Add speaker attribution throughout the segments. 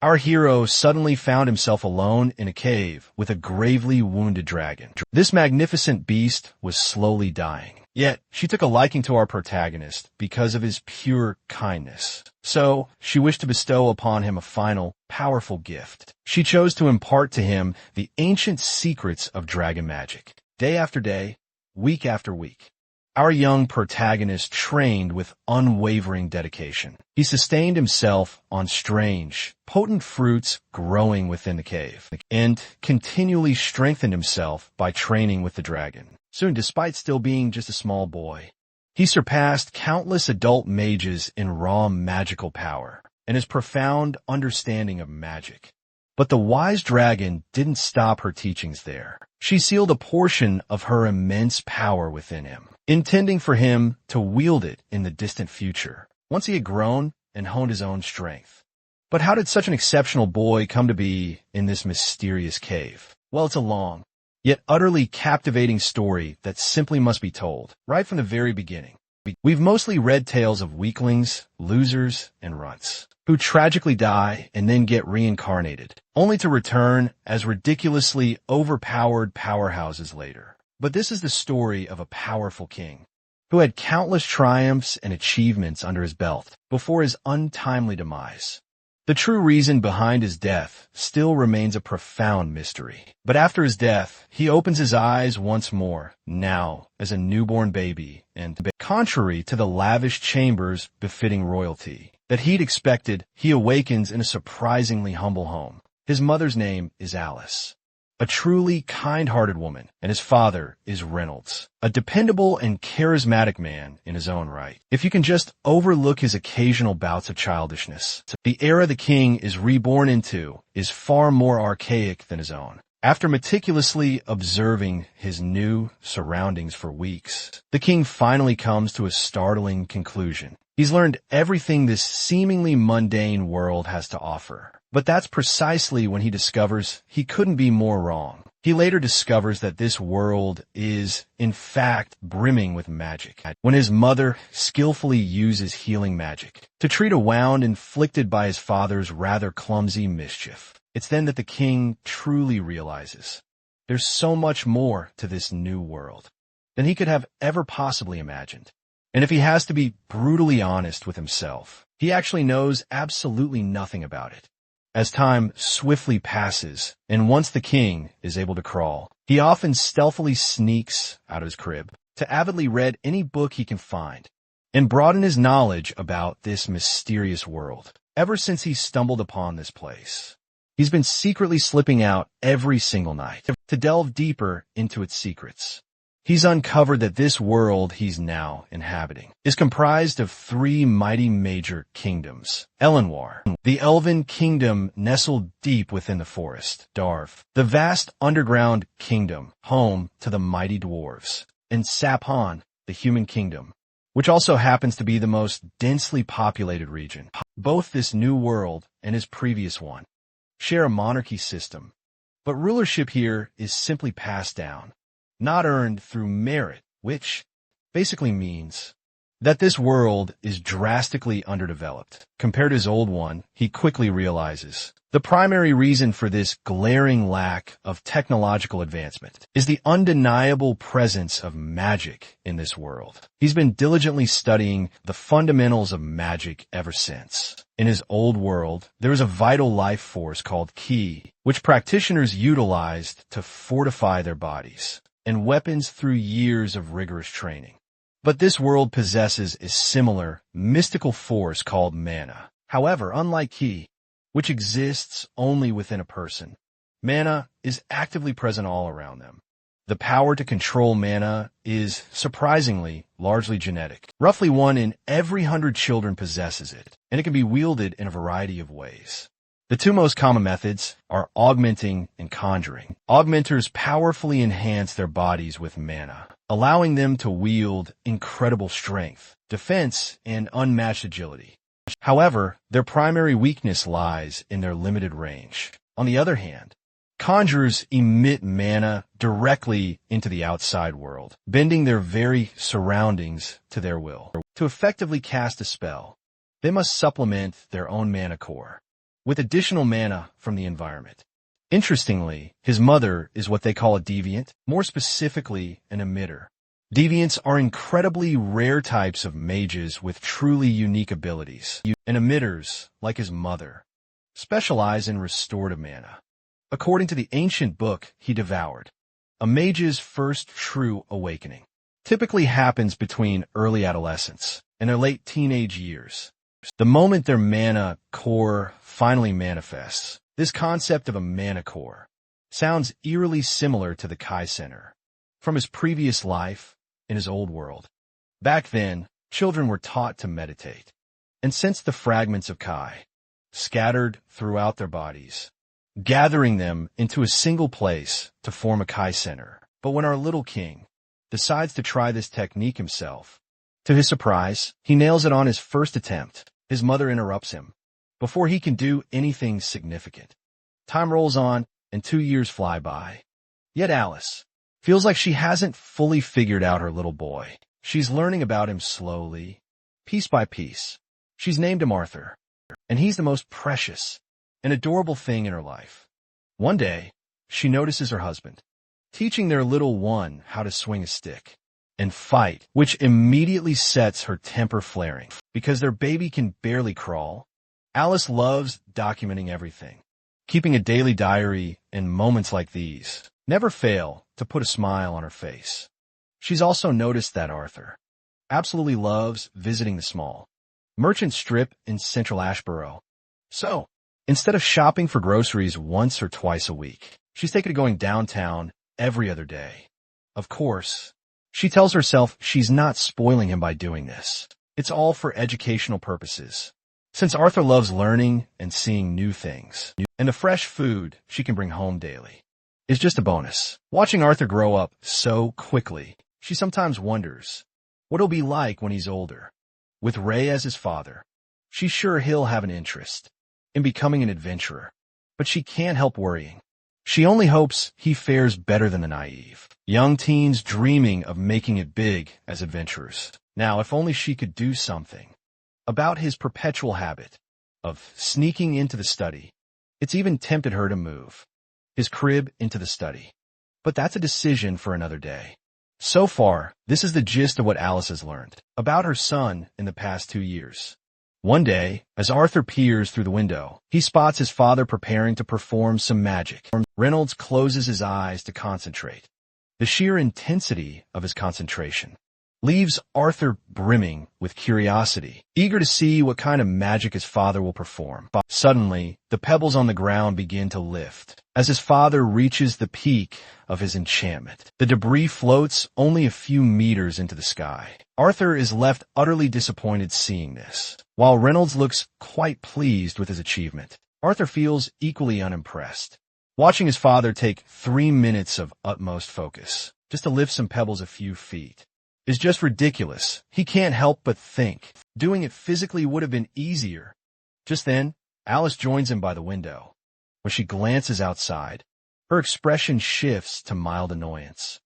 Speaker 1: Our hero suddenly found himself alone in a cave with a gravely wounded dragon. This magnificent beast was slowly dying. Yet, she took a liking to our protagonist because of his pure kindness. So, she wished to bestow upon him a final, powerful gift. She chose to impart to him the ancient secrets of dragon magic. Day after day, week after week, our young protagonist trained with unwavering dedication. He sustained himself on strange, potent fruits growing within the cave, and continually strengthened himself by training with the dragon. Soon, despite still being just a small boy, he surpassed countless adult mages in raw magical power and his profound understanding of magic. But the wise dragon didn't stop her teachings there. She sealed a portion of her immense power within him, intending for him to wield it in the distant future, once he had grown and honed his own strength. But how did such an exceptional boy come to be in this mysterious cave? Well, it's a long, yet utterly captivating story that simply must be told, right from the very beginning. We've mostly read tales of weaklings, losers, and runts, who tragically die and then get reincarnated, only to return as ridiculously overpowered powerhouses later. But this is the story of a powerful king, who had countless triumphs and achievements under his belt before his untimely demise. The true reason behind his death still remains a profound mystery. But after his death, he opens his eyes once more, now as a newborn baby, and contrary to the lavish chambers befitting royalty that he'd expected, he awakens in a surprisingly humble home. His mother's name is Alice, a truly kind-hearted woman, and his father is Reynolds, a dependable and charismatic man in his own right. If you can just overlook his occasional bouts of childishness, the era the king is reborn into is far more archaic than his own. After meticulously observing his new surroundings for weeks, the king finally comes to a startling conclusion. He's learned everything this seemingly mundane world has to offer. But that's precisely when he discovers he couldn't be more wrong. He later discovers that this world is, in fact, brimming with magic. When his mother skillfully uses healing magic to treat a wound inflicted by his father's rather clumsy mischief, it's then that the king truly realizes there's so much more to this new world than he could have ever possibly imagined. And if he has to be brutally honest with himself, he actually knows absolutely nothing about it. As time swiftly passes, and once the king is able to crawl, he often stealthily sneaks out of his crib to avidly read any book he can find and broaden his knowledge about this mysterious world. Ever since he stumbled upon this place, he's been secretly slipping out every single night to delve deeper into its secrets. He's uncovered that this world he's now inhabiting is comprised of three mighty major kingdoms. Elenwar, the elven kingdom nestled deep within the forest. Darv, the vast underground kingdom, home to the mighty dwarves. And Saphan, the human kingdom, which also happens to be the most densely populated region. Both this new world and his previous one share a monarchy system, but rulership here is simply passed down, not earned through merit, which basically means that this world is drastically underdeveloped. Compared to his old one, he quickly realizes the primary reason for this glaring lack of technological advancement is the undeniable presence of magic in this world. He's been diligently studying the fundamentals of magic ever since. In his old world, there is a vital life force called Ki, which practitioners utilized to fortify their bodies and weapons through years of rigorous training. But this world possesses a similar, mystical force called mana. However, unlike Ki, which exists only within a person, mana is actively present all around them. The power to control mana is, surprisingly, largely genetic. Roughly 1 in every 100 children possesses it, and it can be wielded in a variety of ways. The two most common methods are augmenting and conjuring. Augmenters powerfully enhance their bodies with mana, allowing them to wield incredible strength, defense, and unmatched agility. However, their primary weakness lies in their limited range. On the other hand, conjurers emit mana directly into the outside world, bending their very surroundings to their will. To effectively cast a spell, they must supplement their own mana core, with additional mana from the environment. Interestingly, his mother is what they call a deviant, more specifically an emitter. Deviants are incredibly rare types of mages with truly unique abilities, and emitters, like his mother, specialize in restorative mana. According to the ancient book he devoured, a mage's first true awakening typically happens between early adolescence and their late teenage years. The moment their mana core finally manifests, this concept of a mana core sounds eerily similar to the Kai Center from his previous life in his old world. Back then, children were taught to meditate and sense the fragments of Kai scattered throughout their bodies, gathering them into a single place to form a Kai Center. But when our little king decides to try this technique himself, to his surprise, he nails it on his first attempt. His mother interrupts him before he can do anything significant. Time rolls on, and 2 years fly by. Yet Alice feels like she hasn't fully figured out her little boy. She's learning about him slowly, piece by piece. She's named him Arthur, and he's the most precious and adorable thing in her life. One day, she notices her husband teaching their little one how to swing a stick and fight, which immediately sets her temper flaring. Because their baby can barely crawl, Alice loves documenting everything, keeping a daily diary, and moments like these never fail to put a smile on her face. She's also noticed that Arthur absolutely loves visiting the small merchant strip in Central Ashboro. So, instead of shopping for groceries once or twice a week, she's taken to going downtown every other day. Of course, she tells herself she's not spoiling him by doing this. It's all for educational purposes, since Arthur loves learning and seeing new things, and the fresh food she can bring home daily is just a bonus. Watching Arthur grow up so quickly, she sometimes wonders what it'll be like when he's older. With Ray as his father, she's sure he'll have an interest in becoming an adventurer, but she can't help worrying. She only hopes he fares better than the naive young teens dreaming of making it big as adventurers. Now, if only she could do something about his perpetual habit of sneaking into the study. It's even tempted her to move his crib into the study. But that's a decision for another day. So far, this is the gist of what Alice has learned about her son in the past 2 years. One day, as Arthur peers through the window, he spots his father preparing to perform some magic. Reynolds closes his eyes to concentrate. The sheer intensity of his concentration leaves Arthur brimming with curiosity, eager to see what kind of magic his father will perform. Suddenly, the pebbles on the ground begin to lift as his father reaches the peak of his enchantment. The debris floats only a few meters into the sky. Arthur is left utterly disappointed seeing this. While Reynolds looks quite pleased with his achievement, Arthur feels equally unimpressed. Watching his father take 3 minutes of utmost focus just to lift some pebbles a few feet is just ridiculous. He can't help but think doing it physically would have been easier. Just then, Alice joins him by the window. When she glances outside, her expression shifts to mild annoyance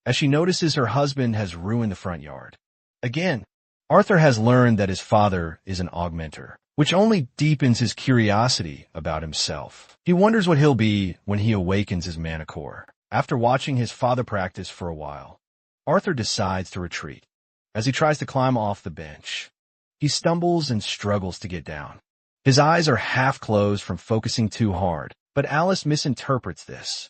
Speaker 1: as she notices her husband has ruined the front yard. Again, Arthur has learned that his father is an augmenter, which only deepens his curiosity about himself. He wonders what he'll be when he awakens his mana core. After watching his father practice for a while, Arthur decides to retreat. As he tries to climb off the bench, he stumbles and struggles to get down. His eyes are half closed from focusing too hard, but Alice misinterprets this,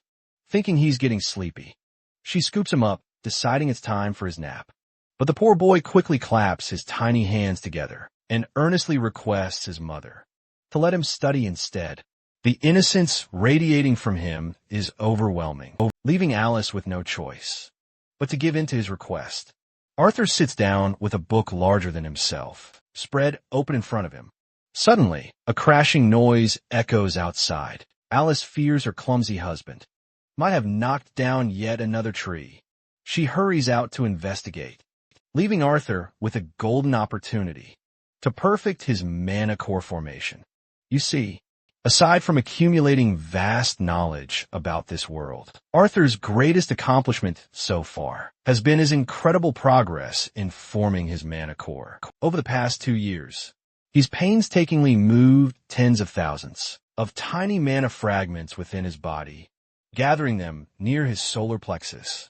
Speaker 1: thinking he's getting sleepy. She scoops him up, deciding it's time for his nap. But the poor boy quickly claps his tiny hands together and earnestly requests his mother to let him study instead. The innocence radiating from him is overwhelming, leaving Alice with no choice but to give in to his request. Arthur sits down with a book larger than himself, spread open in front of him. Suddenly, a crashing noise echoes outside. Alice fears her clumsy husband might have knocked down yet another tree. She hurries out to investigate, leaving Arthur with a golden opportunity to perfect his mana core formation. You see, aside from accumulating vast knowledge about this world, Arthur's greatest accomplishment so far has been his incredible progress in forming his mana core. Over the past 2 years, he's painstakingly moved tens of thousands of tiny mana fragments within his body, gathering them near his solar plexus.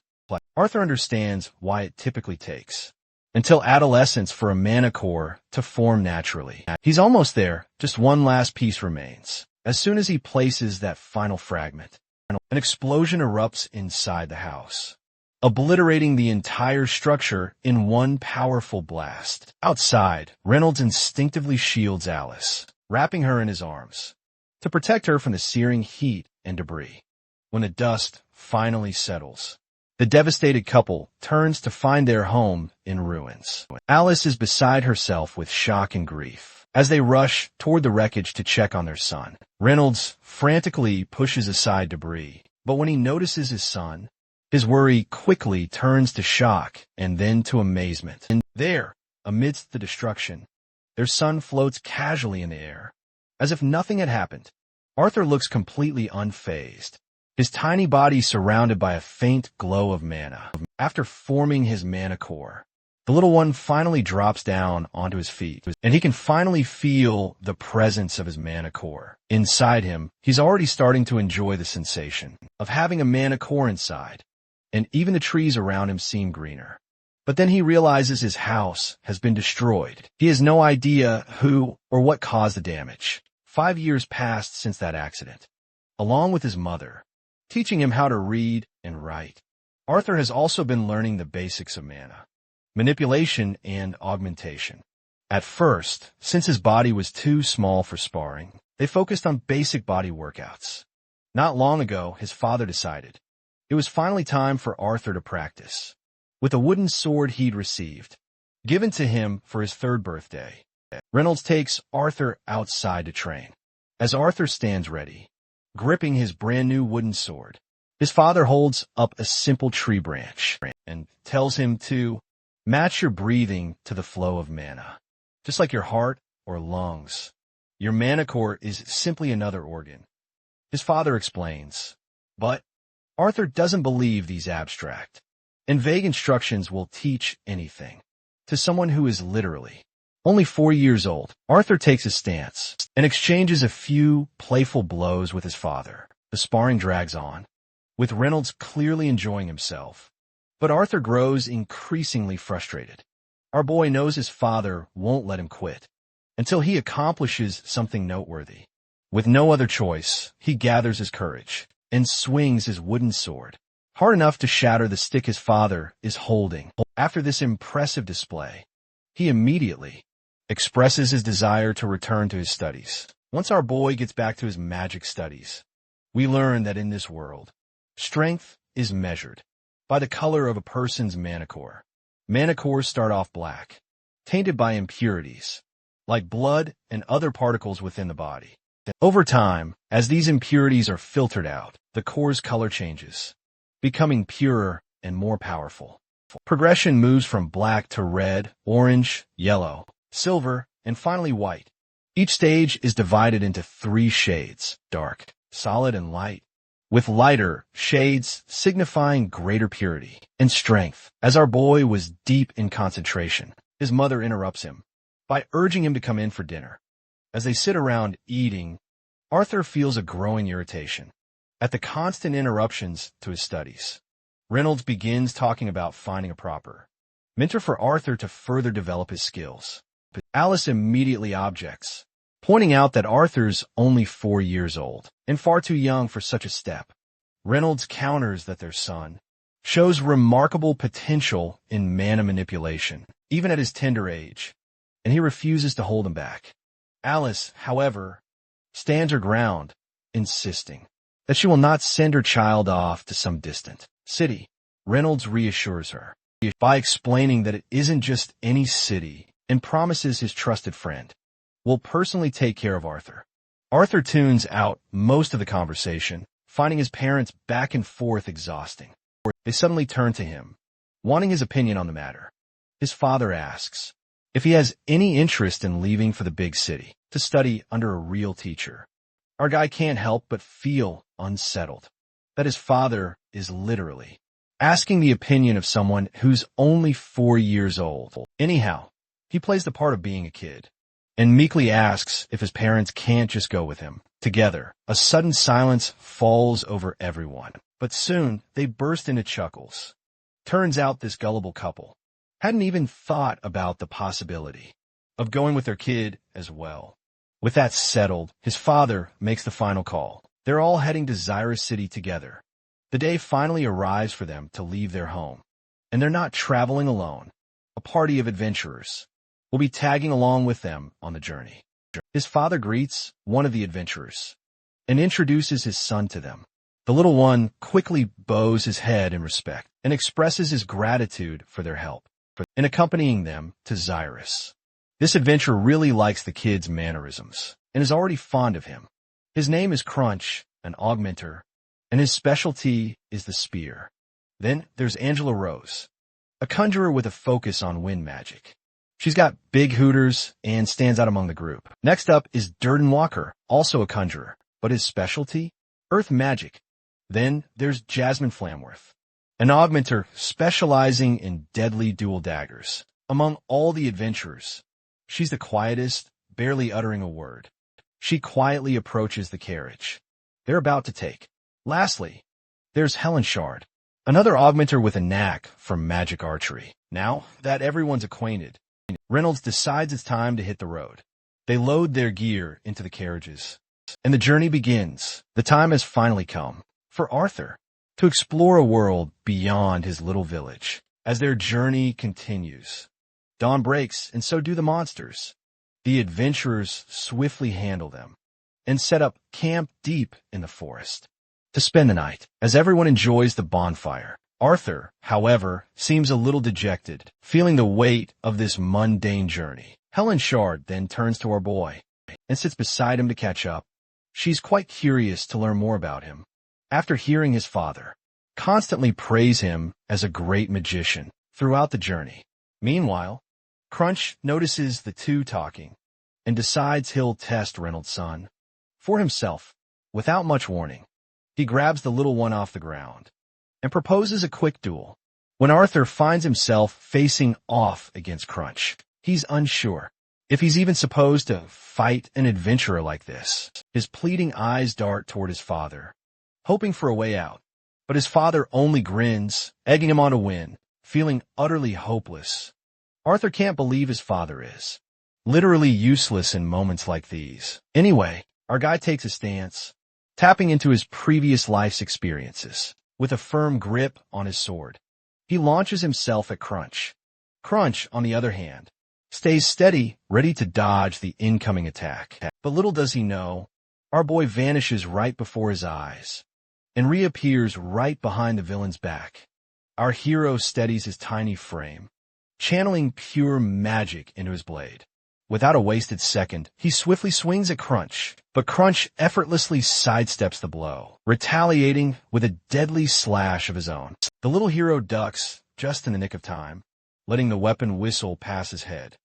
Speaker 1: Arthur understands why it typically takes until adolescence for a mana core to form naturally. He's almost there, just one last piece remains. As soon as he places that final fragment, an explosion erupts inside the house, obliterating the entire structure in one powerful blast. Outside, Reynolds instinctively shields Alice, wrapping her in his arms to protect her from the searing heat and debris. When the dust finally settles, the devastated couple turns to find their home in ruins. Alice is beside herself with shock and grief as they rush toward the wreckage to check on their son. Reynolds frantically pushes aside debris, but when he notices his son, his worry quickly turns to shock and then to amazement. And there, amidst the destruction, their son floats casually in the air, as if nothing had happened. Arthur looks completely unfazed, his tiny body surrounded by a faint glow of mana. After forming his mana core, the little one finally drops down onto his feet, and he can finally feel the presence of his mana core. Inside him, he's already starting to enjoy the sensation of having a mana core inside, and even the trees around him seem greener. But then he realizes his house has been destroyed. He has no idea who or what caused the damage. 5 years passed since that accident, along with his mother, teaching him how to read and write. Arthur has also been learning the basics of mana, manipulation, and augmentation. At first, since his body was too small for sparring, they focused on basic body workouts. Not long ago, his father decided it was finally time for Arthur to practice with a wooden sword he'd received, given to him for his 3rd birthday. Reynolds takes Arthur outside to train. As Arthur stands ready, gripping his brand-new wooden sword, his father holds up a simple tree branch and tells him to match your breathing to the flow of mana. Just like your heart or lungs, your mana core is simply another organ. His father explains, but Arthur doesn't believe these abstract and vague instructions will teach anything to someone who is literally only 4 years old. Arthur takes a stance and exchanges a few playful blows with his father. The sparring drags on, with Reynolds clearly enjoying himself. But Arthur grows increasingly frustrated. Our boy knows his father won't let him quit until he accomplishes something noteworthy. With no other choice, he gathers his courage and swings his wooden sword, hard enough to shatter the stick his father is holding. After this impressive display, he immediately expresses his desire to return to his studies. Once our boy gets back to his magic studies, we learn that in this world, strength is measured by the color of a person's mana core. Mana cores start off black, tainted by impurities, like blood and other particles within the body. Over time, as these impurities are filtered out, the core's color changes, becoming purer and more powerful. Progression moves from black to red, orange, yellow, silver, and finally white. Each stage is divided into 3 shades: dark, solid, and light, with lighter shades signifying greater purity and strength. As our boy was deep in concentration, his mother interrupts him by urging him to come in for dinner. As they sit around eating, Arthur feels a growing irritation at the constant interruptions to his studies. Reynolds begins talking about finding a proper mentor for Arthur to further develop his skills. But Alice immediately objects, pointing out that Arthur's only 4 years old and far too young for such a step. Reynolds counters that their son shows remarkable potential in mana manipulation, even at his tender age, and he refuses to hold him back. Alice, however, stands her ground, insisting that she will not send her child off to some distant city. Reynolds reassures her by explaining that it isn't just any city and promises his trusted friend will personally take care of Arthur. Arthur tunes out most of the conversation, finding his parents back and forth exhausting. They suddenly turn to him, wanting his opinion on the matter. His father asks if he has any interest in leaving for the big city to study under a real teacher. Our guy can't help but feel unsettled that his father is literally asking the opinion of someone who's only 4 years old. Anyhow, he plays the part of being a kid and meekly asks if his parents can't just go with him. Together, a sudden silence falls over everyone. But soon, they burst into chuckles. Turns out this gullible couple hadn't even thought about the possibility of going with their kid as well. With that settled, his father makes the final call. They're all heading to Zyra City together. The day finally arrives for them to leave their home. And they're not traveling alone. A party of adventurers will be tagging along with them on the journey. His father greets one of the adventurers and introduces his son to them. The little one quickly bows his head in respect and expresses his gratitude for their help in accompanying them to Zyrus. This adventurer really likes the kid's mannerisms and is already fond of him. His name is Crunch, an augmenter, and his specialty is the spear. Then there's Angela Rose, a conjurer with a focus on wind magic. She's got big hooters and stands out among the group. Next up is Durden Walker, also a conjurer, but his specialty? Earth magic. Then there's Jasmine Flamworth, an augmenter specializing in deadly dual daggers. Among all the adventurers, she's the quietest, barely uttering a word. She quietly approaches the carriage they're about to take. Lastly, there's Helen Shard, another augmenter with a knack for magic archery. Now that everyone's acquainted, Reynolds decides it's time to hit the road. They load their gear into the carriages, and the journey begins. The time has finally come for Arthur to explore a world beyond his little village. As their journey continues, dawn breaks, and so do the monsters. The adventurers swiftly handle them and set up camp deep in the forest to spend the night. As everyone enjoys the bonfire, Arthur, however, seems a little dejected, feeling the weight of this mundane journey. Helen Shard then turns to our boy and sits beside him to catch up. She's quite curious to learn more about him. After hearing his father constantly praise him as a great magician throughout the journey. Meanwhile, Crunch notices the two talking and decides he'll test Reynolds' son for himself. Without much warning, he grabs the little one off the ground and proposes a quick duel. When Arthur finds himself facing off against Crunch, he's unsure if he's even supposed to fight an adventurer like this. His pleading eyes dart toward his father, hoping for a way out. But his father only grins, egging him on to win, feeling utterly hopeless. Arthur can't believe his father is literally useless in moments like these. Anyway, our guy takes a stance, tapping into his previous life's experiences. With a firm grip on his sword, he launches himself at Crunch. Crunch, on the other hand, stays steady, ready to dodge the incoming attack. But little does he know, our boy vanishes right before his eyes and reappears right behind the villain's back. Our hero steadies his tiny frame, channeling pure magic into his blade. Without a wasted second, he swiftly swings at Crunch, but Crunch effortlessly sidesteps the blow, retaliating with a deadly slash of his own. The little hero ducks just in the nick of time, letting the weapon whistle past his head.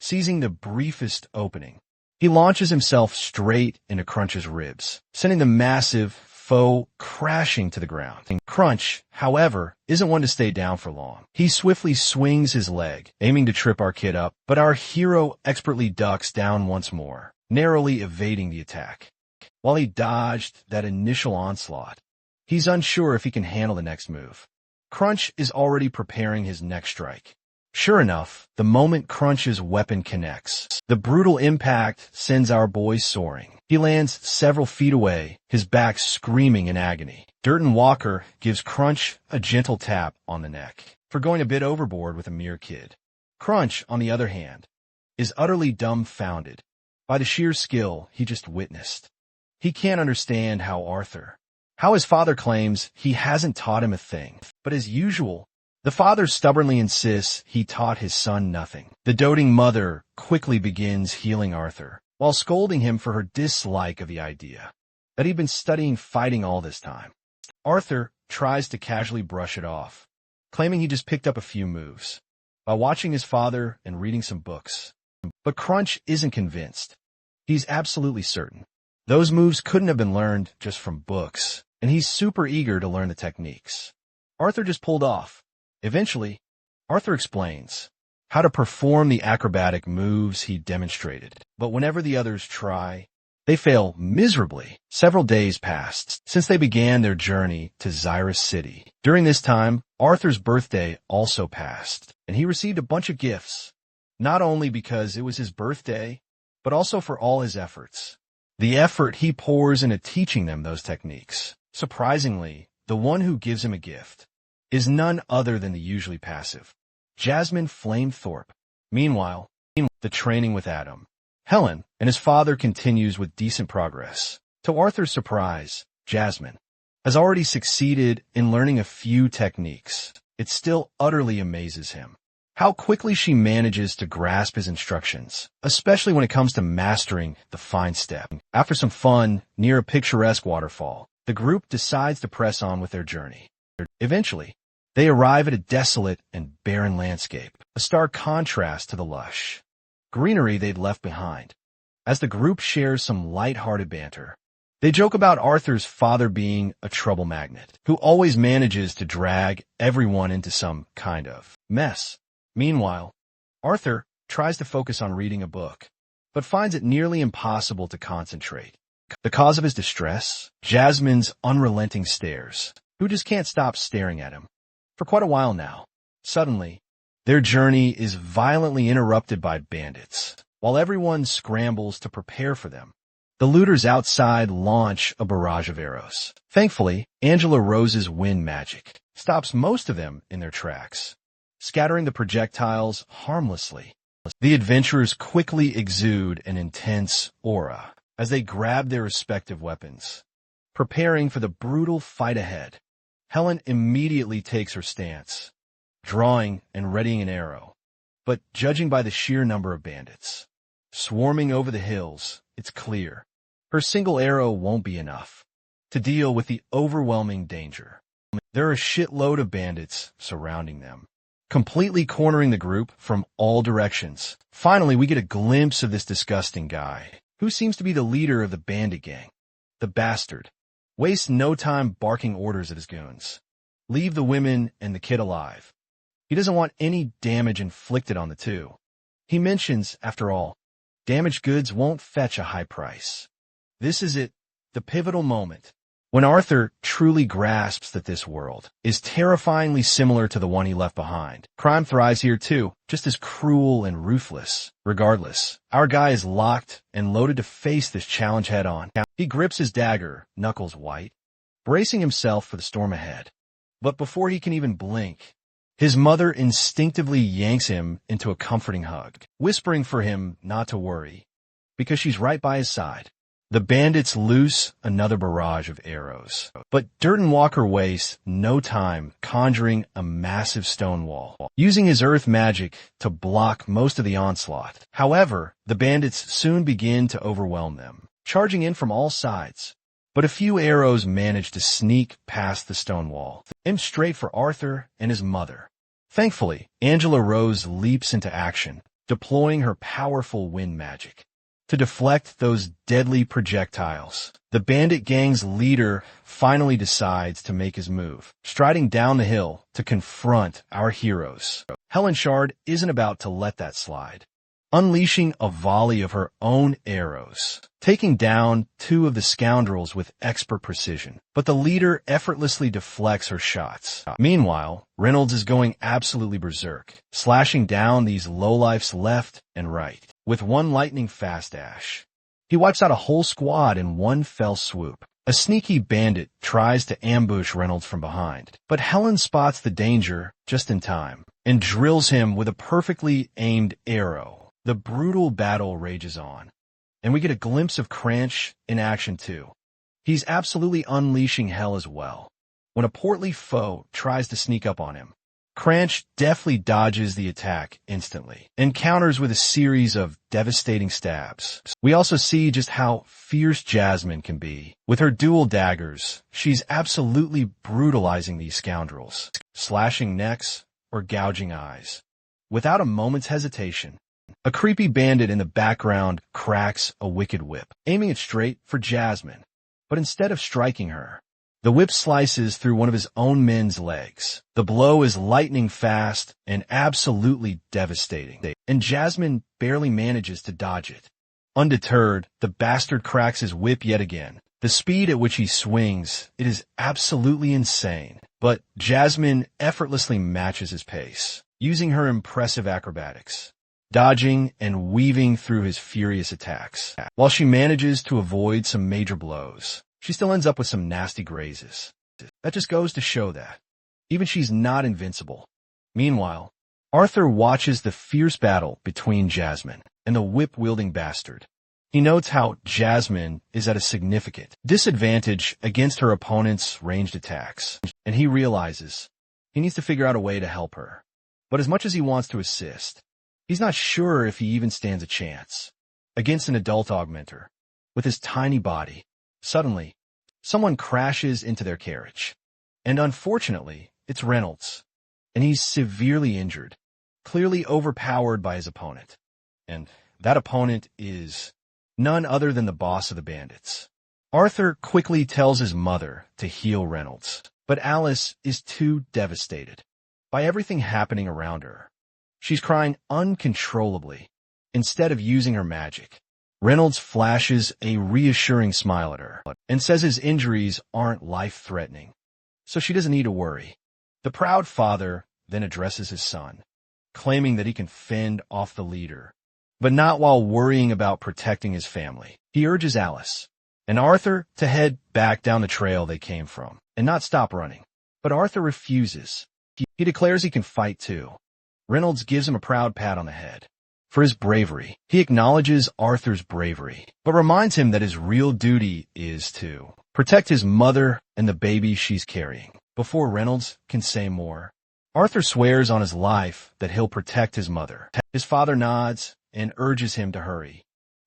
Speaker 1: Seizing the briefest opening, he launches himself straight into Crunch's ribs, sending the massive foe crashing to the ground. Crunch, however, isn't one to stay down for long. He swiftly swings his leg, aiming to trip our kid up, but our hero expertly ducks down once more, narrowly evading the attack. While he dodged that initial onslaught, he's unsure if he can handle the next move. Crunch is already preparing his next strike. Sure enough, the moment Crunch's weapon connects, the brutal impact sends our boy soaring. He lands several feet away, his back screaming in agony. Durden Walker gives Crunch a gentle tap on the neck for going a bit overboard with a mere kid. Crunch, on the other hand, is utterly dumbfounded by the sheer skill he just witnessed. He can't understand how his father claims he hasn't taught him a thing. But as usual, the father stubbornly insists he taught his son nothing. The doting mother quickly begins healing Arthur, while scolding him for her dislike of the idea that he'd been studying fighting all this time. Arthur tries to casually brush it off, claiming he just picked up a few moves by watching his father and reading some books. But Crunch isn't convinced. He's absolutely certain those moves couldn't have been learned just from books, and he's super eager to learn the techniques Arthur just pulled off. Eventually, Arthur explains how to perform the acrobatic moves he demonstrated. But whenever the others try They fail miserably. Several days passed since they began their journey to Xyrus City. During this time, Arthur's birthday also passed, and he received a bunch of gifts, not only because it was his birthday, but also for all his efforts. The effort he pours into teaching them those techniques. Surprisingly, the one who gives him a gift is none other than the usually passive Jasmine Flamethorpe. Meanwhile, the training with Adam, Helen, and his father continues with decent progress. To Arthur's surprise, Jasmine has already succeeded in learning a few techniques. It still utterly amazes him how quickly she manages to grasp his instructions, especially when it comes to mastering the fine step. After some fun near a picturesque waterfall, the group decides to press on with their journey. Eventually, they arrive at a desolate and barren landscape, a stark contrast to the lush greenery they'd left behind. As the group shares some light-hearted banter, they joke about Arthur's father being a trouble magnet, who always manages to drag everyone into some kind of mess. Meanwhile, Arthur tries to focus on reading a book, but finds it nearly impossible to concentrate. The cause of his distress? Jasmine's unrelenting stares, who just can't stop staring at him for quite a while now. Suddenly, their journey is violently interrupted by bandits. While everyone scrambles to prepare for them, the looters outside launch a barrage of arrows. Thankfully, Angela Rose's wind magic stops most of them in their tracks, scattering the projectiles harmlessly. The adventurers quickly exude an intense aura as they grab their respective weapons, preparing for the brutal fight ahead. Helen immediately takes her stance, drawing and readying an arrow. But judging by the sheer number of bandits swarming over the hills, it's clear her single arrow won't be enough to deal with the overwhelming danger. There are a shitload of bandits surrounding them, completely cornering the group from all directions. Finally, we get a glimpse of this disgusting guy, who seems to be the leader of the bandit gang. The bastard wastes no time barking orders at his goons. Leave the women and the kid alive. He doesn't want any damage inflicted on the two. He mentions, after all, damaged goods won't fetch a high price. This is it, the pivotal moment, when Arthur truly grasps that this world is terrifyingly similar to the one he left behind. Crime thrives here too, just as cruel and ruthless. Regardless, our guy is locked and loaded to face this challenge head-on. He grips his dagger, knuckles white, bracing himself for the storm ahead. But before he can even blink, his mother instinctively yanks him into a comforting hug, whispering for him not to worry, because she's right by his side. The bandits loose another barrage of arrows, but Durden Walker wastes no time conjuring a massive stone wall, using his earth magic to block most of the onslaught. However, the bandits soon begin to overwhelm them, charging in from all sides. But a few arrows manage to sneak past the stone wall, aimed straight for Arthur and his mother. Thankfully, Angela Rose leaps into action, deploying her powerful wind magic to deflect those deadly projectiles. The bandit gang's leader finally decides to make his move, striding down the hill to confront our heroes. Helen Shard isn't about to let that slide, unleashing a volley of her own arrows, taking down two of the scoundrels with expert precision. But the leader effortlessly deflects her shots. Meanwhile, Reynolds is going absolutely berserk, slashing down these lowlifes left and right with one lightning-fast dash. He wipes out a whole squad in one fell swoop. A sneaky bandit tries to ambush Reynolds from behind, but Helen spots the danger just in time and drills him with a perfectly aimed arrow. The brutal battle rages on, and we get a glimpse of Cranch in action too. He's absolutely unleashing hell as well. When a portly foe tries to sneak up on him, Cranch deftly dodges the attack instantly and counters with a series of devastating stabs. We also see just how fierce Jasmine can be. With her dual daggers, she's absolutely brutalizing these scoundrels, slashing necks or gouging eyes. Without a moment's hesitation, a creepy bandit in the background cracks a wicked whip, aiming it straight for Jasmine. But instead of striking her, the whip slices through one of his own men's legs. The blow is lightning fast and absolutely devastating, and Jasmine barely manages to dodge it. Undeterred, the bastard cracks his whip yet again. The speed at which he swings, it is absolutely insane. But Jasmine effortlessly matches his pace, using her impressive acrobatics, dodging and weaving through his furious attacks. While she manages to avoid some major blows, she still ends up with some nasty grazes. That just goes to show that even she's not invincible. Meanwhile, Arthur watches the fierce battle between Jasmine and the whip-wielding bastard. He notes how Jasmine is at a significant disadvantage against her opponent's ranged attacks, and he realizes he needs to figure out a way to help her. But as much as he wants to assist, he's not sure if he even stands a chance against an adult augmenter with his tiny body. Suddenly, someone crashes into their carriage, and unfortunately, it's Reynolds, and he's severely injured, clearly overpowered by his opponent. And that opponent is none other than the boss of the bandits. Arthur quickly tells his mother to heal Reynolds, but Alice is too devastated by everything happening around her. She's crying uncontrollably instead of using her magic. Reynolds flashes a reassuring smile at her and says his injuries aren't life-threatening, so she doesn't need to worry. The proud father then addresses his son, claiming that he can fend off the leader, but not while worrying about protecting his family. He urges Alice and Arthur to head back down the trail they came from and not stop running. But Arthur refuses. He declares he can fight too. Reynolds gives him a proud pat on the head for his bravery. He acknowledges Arthur's bravery, but reminds him that his real duty is to protect his mother and the baby she's carrying. Before Reynolds can say more, Arthur swears on his life that he'll protect his mother. His father nods and urges him to hurry,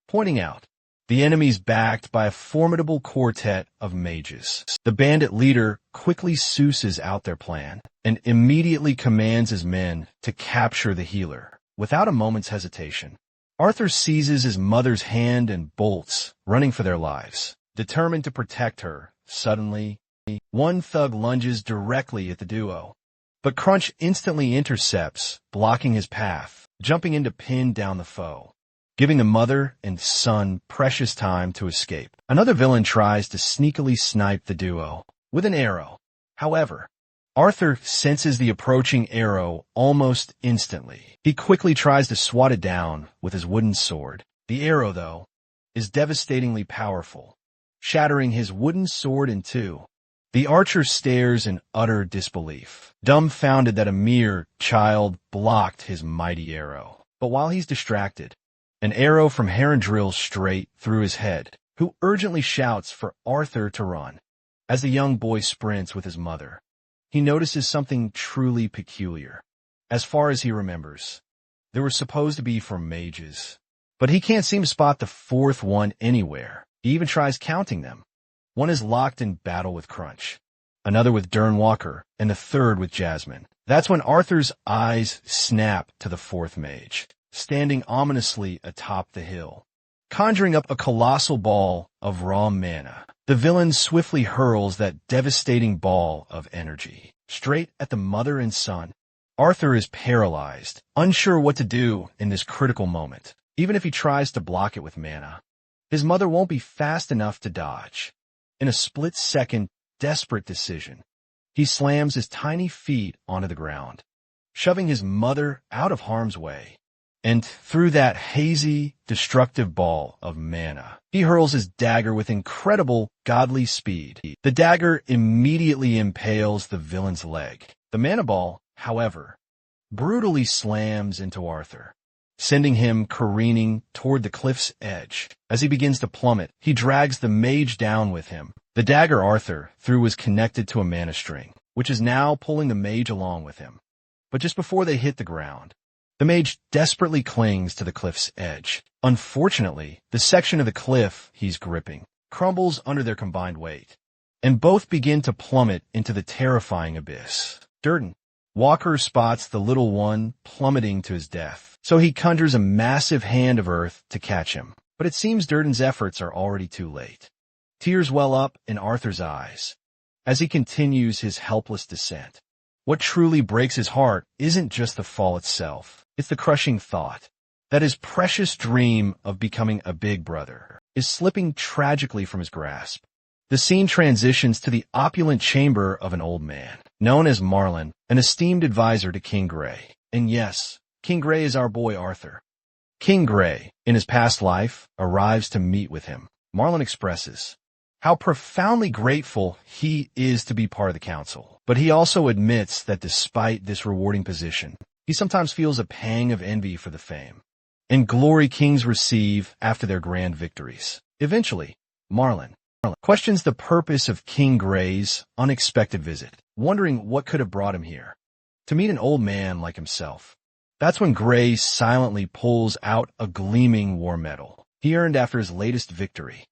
Speaker 1: pointing out the enemy's backed by a formidable quartet of mages. The bandit leader quickly sources out their plan and immediately commands his men to capture the healer. Without a moment's hesitation, Arthur seizes his mother's hand and bolts, running for their lives. Determined to protect her, suddenly, one thug lunges directly at the duo, but Crunch instantly intercepts, blocking his path, jumping in to pin down the foe, giving the mother and son precious time to escape. Another villain tries to sneakily snipe the duo with an arrow. However, Arthur senses the approaching arrow almost instantly. He quickly tries to swat it down with his wooden sword. The arrow, though, is devastatingly powerful, shattering his wooden sword in two. The archer stares in utter disbelief, dumbfounded that a mere child blocked his mighty arrow. But while he's distracted, an arrow from Heron drills straight through his head, who urgently shouts for Arthur to run. As the young boy sprints with his mother, he notices something truly peculiar. As far as he remembers, they were supposed to be for mages, but he can't seem to spot the fourth one anywhere. He even tries counting them. One is locked in battle with Crunch, another with Dern Walker, and the third with Jasmine. That's when Arthur's eyes snap to the fourth mage, standing ominously atop the hill, conjuring up a colossal ball of raw mana. The villain swiftly hurls that devastating ball of energy straight at the mother and son. Arthur is paralyzed, unsure what to do in this critical moment. Even if he tries to block it with mana, his mother won't be fast enough to dodge. In a split-second, desperate decision, he slams his tiny feet onto the ground, shoving his mother out of harm's way. And through that hazy, destructive ball of mana, he hurls his dagger with incredible, godly speed. The dagger immediately impales the villain's leg. The mana ball, however, brutally slams into Arthur, sending him careening toward the cliff's edge. As he begins to plummet, he drags the mage down with him. The dagger Arthur threw was connected to a mana string, which is now pulling the mage along with him. But just before they hit the ground, the mage desperately clings to the cliff's edge. Unfortunately, the section of the cliff he's gripping crumbles under their combined weight, and both begin to plummet into the terrifying abyss. Durden Walker spots the little one plummeting to his death, so he conjures a massive hand of earth to catch him. But it seems Durden's efforts are already too late. Tears well up in Arthur's eyes as he continues his helpless descent. What truly breaks his heart isn't just the fall itself. It's the crushing thought that his precious dream of becoming a big brother is slipping tragically from his grasp. The scene transitions to the opulent chamber of an old man, known as Marlin, an esteemed advisor to King Gray. And yes, King Gray is our boy Arthur. King Gray, in his past life, arrives to meet with him. Marlin expresses how profoundly grateful he is to be part of the council. But he also admits that despite this rewarding position, he sometimes feels a pang of envy for the fame and glory kings receive after their grand victories. Eventually, Marlin questions the purpose of King Gray's unexpected visit, wondering what could have brought him here. To meet an old man like himself. That's when Gray silently pulls out a gleaming war medal he earned after his latest victory,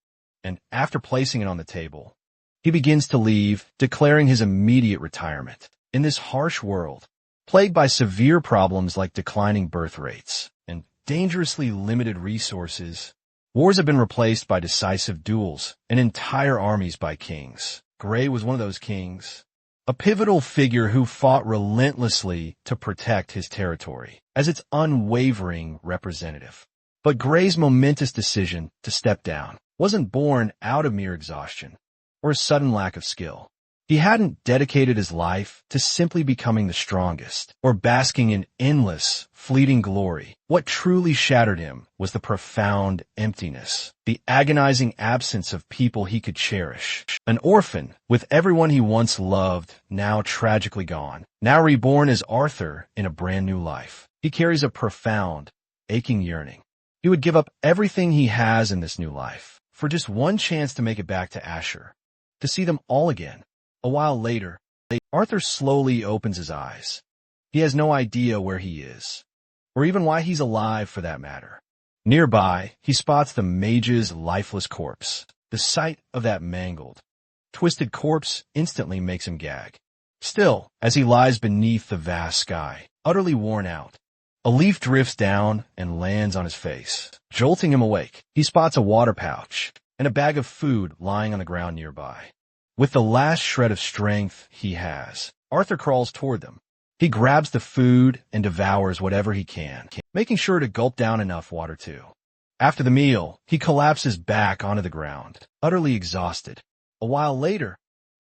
Speaker 1: and after placing it on the table, he begins to leave, declaring his immediate retirement. In this harsh world, plagued by severe problems like declining birth rates and dangerously limited resources, wars have been replaced by decisive duels and entire armies by kings. Gray was one of those kings, a pivotal figure who fought relentlessly to protect his territory as its unwavering representative. But Gray's momentous decision to step down wasn't born out of mere exhaustion or a sudden lack of skill. He hadn't dedicated his life to simply becoming the strongest or basking in endless, fleeting glory. What truly shattered him was the profound emptiness, the agonizing absence of people he could cherish. An orphan, with everyone he once loved now tragically gone, now reborn as Arthur in a brand new life. He carries a profound, aching yearning. He would give up everything he has in this new life for just one chance to make it back to Asura, to see them all again. A while later, Arthur slowly opens his eyes. He has no idea where he is, or even why he's alive for that matter. Nearby, he spots the mage's lifeless corpse. The sight of that mangled, twisted corpse instantly makes him gag. Still, as he lies beneath the vast sky, utterly worn out, a leaf drifts down and lands on his face, jolting him awake. He spots a water pouch and a bag of food lying on the ground nearby. With the last shred of strength he has, Arthur crawls toward them. He grabs the food and devours whatever he can, making sure to gulp down enough water too. After the meal, he collapses back onto the ground, utterly exhausted. A while later,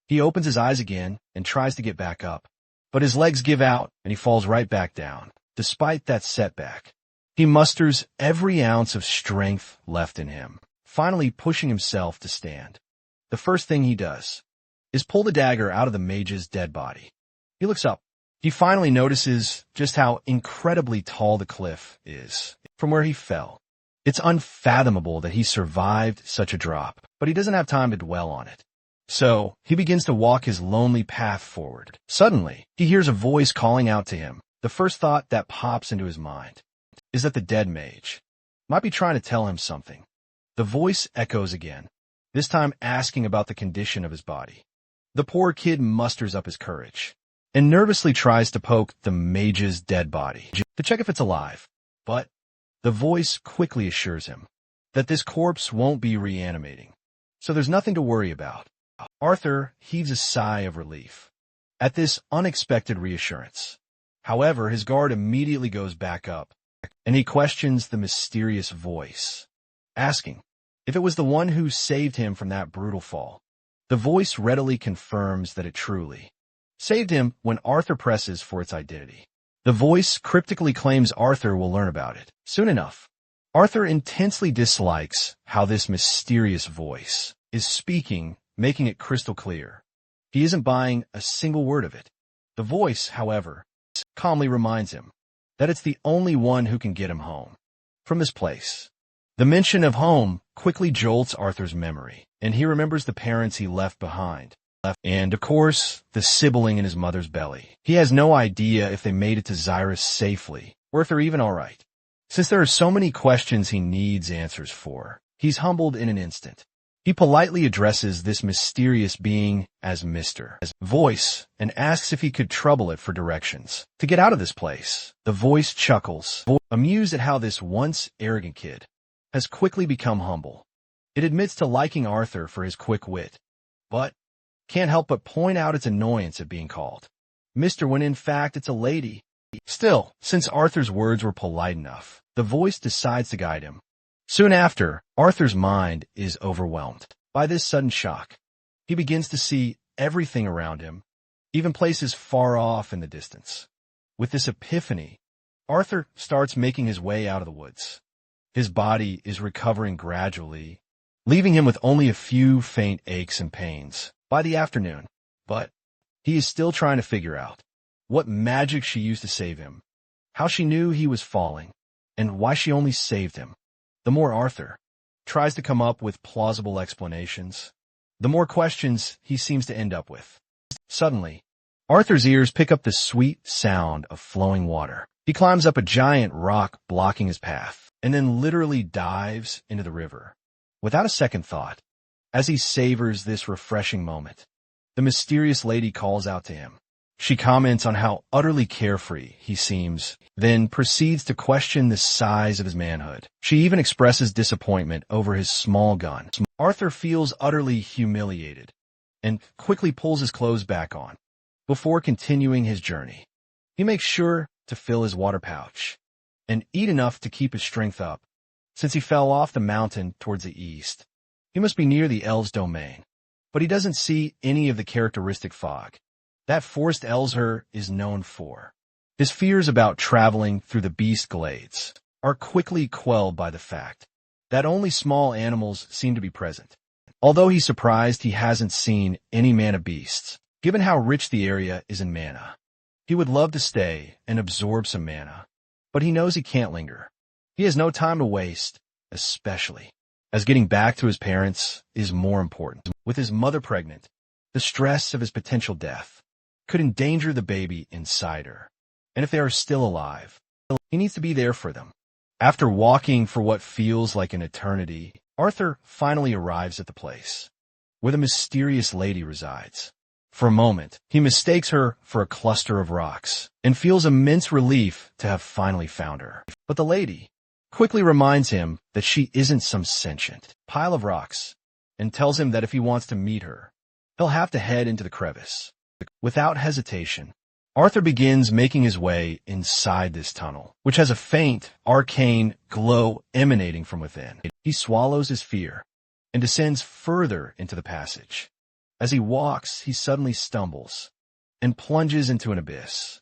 Speaker 1: he opens his eyes again and tries to get back up. But his legs give out and he falls right back down. Despite that setback, he musters every ounce of strength left in him, finally pushing himself to stand. The first thing he does is pull the dagger out of the mage's dead body. He looks up. He finally notices just how incredibly tall the cliff is from where he fell. It's unfathomable that he survived such a drop, but he doesn't have time to dwell on it. So he begins to walk his lonely path forward. Suddenly, he hears a voice calling out to him. The first thought that pops into his mind is that the dead mage might be trying to tell him something. The voice echoes again, this time asking about the condition of his body. The poor kid musters up his courage and nervously tries to poke the mage's dead body to check if it's alive. But the voice quickly assures him that this corpse won't be reanimating, so there's nothing to worry about. Arthur heaves a sigh of relief at this unexpected reassurance. However, his guard immediately goes back up, and he questions the mysterious voice, asking if it was the one who saved him from that brutal fall. The voice readily confirms that it truly saved him when Arthur presses for its identity. The voice cryptically claims Arthur will learn about it soon enough. Arthur intensely dislikes how this mysterious voice is speaking, making it crystal clear. He isn't buying a single word of it. The voice, however, calmly reminds him that it's the only one who can get him home from this place. The mention of home quickly jolts Arthur's memory, and he remembers the parents he left behind. And, of course, the sibling in his mother's belly. He has no idea if they made it to Xyrus safely, or if they're even all right. Since there are so many questions he needs answers for, he's humbled in an instant. He politely addresses this mysterious being as Mr. Voice and asks if he could trouble it for directions to get out of this place. The voice chuckles, amused at how this once arrogant kid has quickly become humble. It admits to liking Arthur for his quick wit, but can't help but point out its annoyance at being called Mr. when in fact it's a lady. Still, since Arthur's words were polite enough, the voice decides to guide him. Soon after, Arthur's mind is overwhelmed by this sudden shock. He begins to see everything around him, even places far off in the distance. With this epiphany, Arthur starts making his way out of the woods. His body is recovering gradually, leaving him with only a few faint aches and pains by the afternoon. But he is still trying to figure out what magic she used to save him, how she knew he was falling, and why she only saved him. The more Arthur tries to come up with plausible explanations, the more questions he seems to end up with. Suddenly, Arthur's ears pick up the sweet sound of flowing water. He climbs up a giant rock blocking his path, and then literally dives into the river. Without a second thought, as he savors this refreshing moment, the mysterious lady calls out to him. She comments on how utterly carefree he seems, then proceeds to question the size of his manhood. She even expresses disappointment over his small gun. Arthur feels utterly humiliated and quickly pulls his clothes back on. Before continuing his journey, he makes sure to fill his water pouch and eat enough to keep his strength up. Since he fell off the mountain towards the east, he must be near the elves' domain, but he doesn't see any of the characteristic fog that Forest Elser is known for. His fears about traveling through the beast glades are quickly quelled by the fact that only small animals seem to be present. Although he's surprised he hasn't seen any mana beasts, given how rich the area is in mana, he would love to stay and absorb some mana, but he knows he can't linger. He has no time to waste, especially as getting back to his parents is more important. With his mother pregnant, the stress of his potential death could endanger the baby inside her, and if they are still alive, he needs to be there for them. After walking for what feels like an eternity, Arthur finally arrives at the place where the mysterious lady resides. For a moment, he mistakes her for a cluster of rocks and feels immense relief to have finally found her. But the lady quickly reminds him that she isn't some sentient pile of rocks and tells him that if he wants to meet her, he'll have to head into the crevice. Without hesitation, Arthur begins making his way inside this tunnel, which has a faint, arcane glow emanating from within. He swallows his fear and descends further into the passage. As he walks, he suddenly stumbles and plunges into an abyss,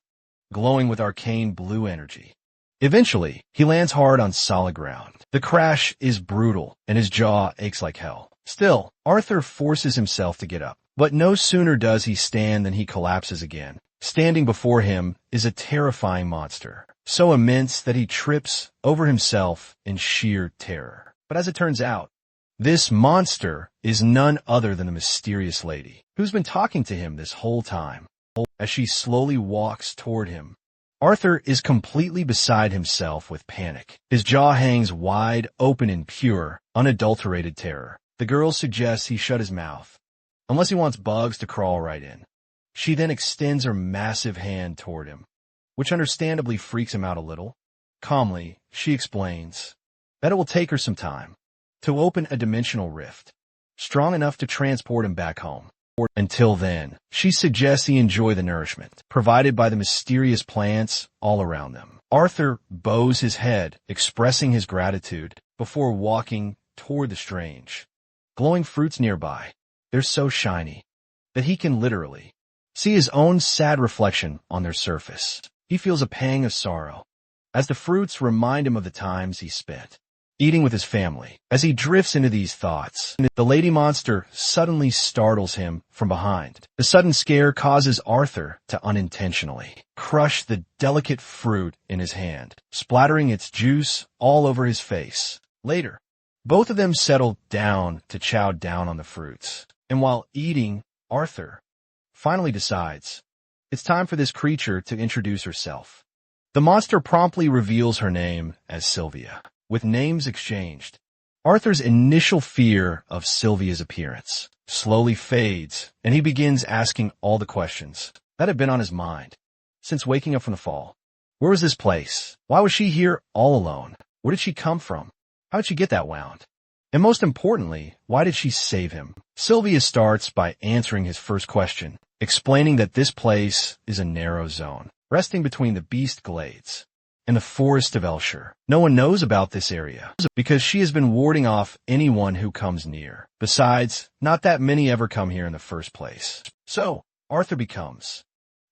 Speaker 1: glowing with arcane blue energy. Eventually, he lands hard on solid ground. The crash is brutal, and his jaw aches like hell. Still, Arthur forces himself to get up. But no sooner does he stand than he collapses again. Standing before him is a terrifying monster, so immense that he trips over himself in sheer terror. But as it turns out, this monster is none other than the mysterious lady, who's been talking to him this whole time. As she slowly walks toward him, Arthur is completely beside himself with panic. His jaw hangs wide open in pure, unadulterated terror. The girl suggests he shut his mouth, unless he wants bugs to crawl right in. She then extends her massive hand toward him, which understandably freaks him out a little. Calmly, she explains that it will take her some time to open a dimensional rift, strong enough to transport him back home. Until then, she suggests he enjoy the nourishment provided by the mysterious plants all around them. Arthur bows his head, expressing his gratitude, before walking toward the strange, glowing fruits nearby. They're so shiny that he can literally see his own sad reflection on their surface. He feels a pang of sorrow as the fruits remind him of the times he spent eating with his family. As he drifts into these thoughts, the lady monster suddenly startles him from behind. The sudden scare causes Arthur to unintentionally crush the delicate fruit in his hand, splattering its juice all over his face. Later, both of them settle down to chow down on the fruits. And while eating, Arthur finally decides it's time for this creature to introduce herself. The monster promptly reveals her name as Sylvia. With names exchanged, Arthur's initial fear of Sylvia's appearance slowly fades, and he begins asking all the questions that have been on his mind since waking up from the fall. Where was this place? Why was she here all alone? Where did she come from? How did she get that wound? And most importantly, why did she save him? Sylvia starts by answering his first question, explaining that this place is a narrow zone resting between the beast glades and the forest of Elshire. No one knows about this area because she has been warding off anyone who comes near. Besides, not that many ever come here in the first place. So, Arthur becomes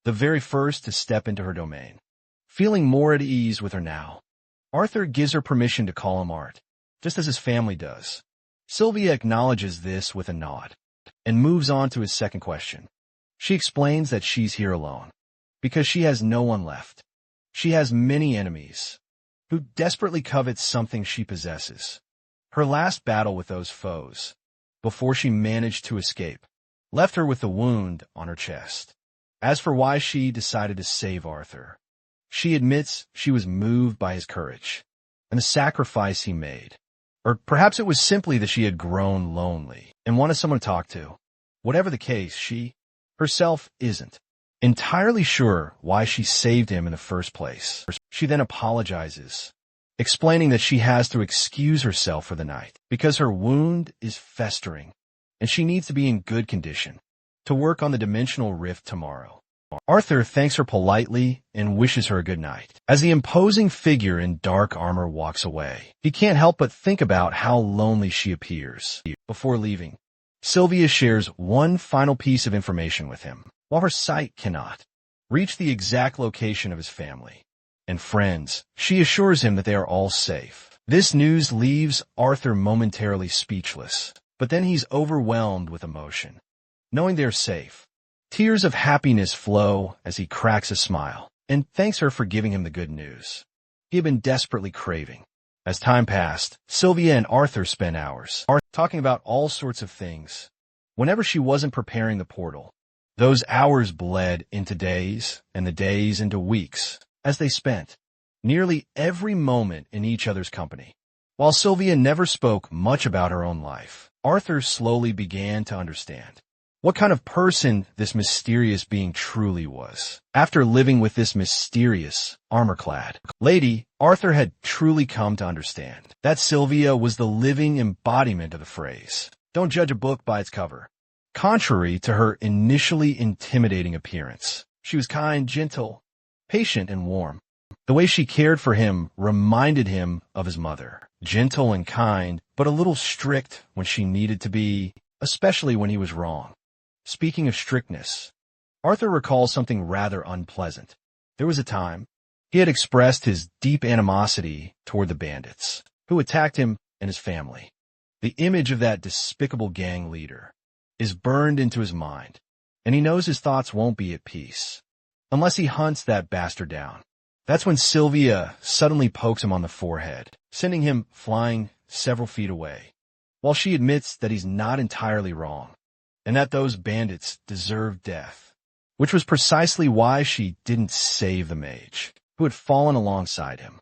Speaker 1: the very first to step into her domain. Feeling more at ease with her now, Arthur gives her permission to call him Art, just as his family does. Sylvia acknowledges this with a nod and moves on to his second question. She explains that she's here alone because she has no one left. She has many enemies who desperately covet something she possesses. Her last battle with those foes, before she managed to escape, left her with a wound on her chest. As for why she decided to save Arthur, she admits she was moved by his courage and the sacrifice he made. Or perhaps it was simply that she had grown lonely and wanted someone to talk to. Whatever the case, she herself isn't entirely sure why she saved him in the first place. She then apologizes, explaining that she has to excuse herself for the night because her wound is festering and she needs to be in good condition to work on the dimensional rift tomorrow. Arthur thanks her politely and wishes her a good night. As the imposing figure in dark armor walks away, he can't help but think about how lonely she appears. Before leaving, Sylvia shares one final piece of information with him. While her sight cannot reach the exact location of his family and friends, she assures him that they are all safe. This news leaves Arthur momentarily speechless, but then he's overwhelmed with emotion. Knowing they're safe, tears of happiness flow as he cracks a smile and thanks her for giving him the good news he had been desperately craving. As time passed, Sylvia and Arthur spent hours talking about all sorts of things. Whenever she wasn't preparing the portal, those hours bled into days and the days into weeks as they spent nearly every moment in each other's company. While Sylvia never spoke much about her own life, Arthur slowly began to understand what kind of person this mysterious being truly was. After living with this mysterious, armor-clad lady, Arthur had truly come to understand that Sylvia was the living embodiment of the phrase, "Don't judge a book by its cover." Contrary to her initially intimidating appearance, she was kind, gentle, patient, and warm. The way she cared for him reminded him of his mother, gentle and kind, but a little strict when she needed to be, especially when he was wrong. Speaking of strictness, Arthur recalls something rather unpleasant. There was a time he had expressed his deep animosity toward the bandits who attacked him and his family. The image of that despicable gang leader is burned into his mind, and he knows his thoughts won't be at peace unless he hunts that bastard down. That's when Sylvia suddenly pokes him on the forehead, sending him flying several feet away, while she admits that he's not entirely wrong, and that those bandits deserve death, which was precisely why she didn't save the mage, who had fallen alongside him.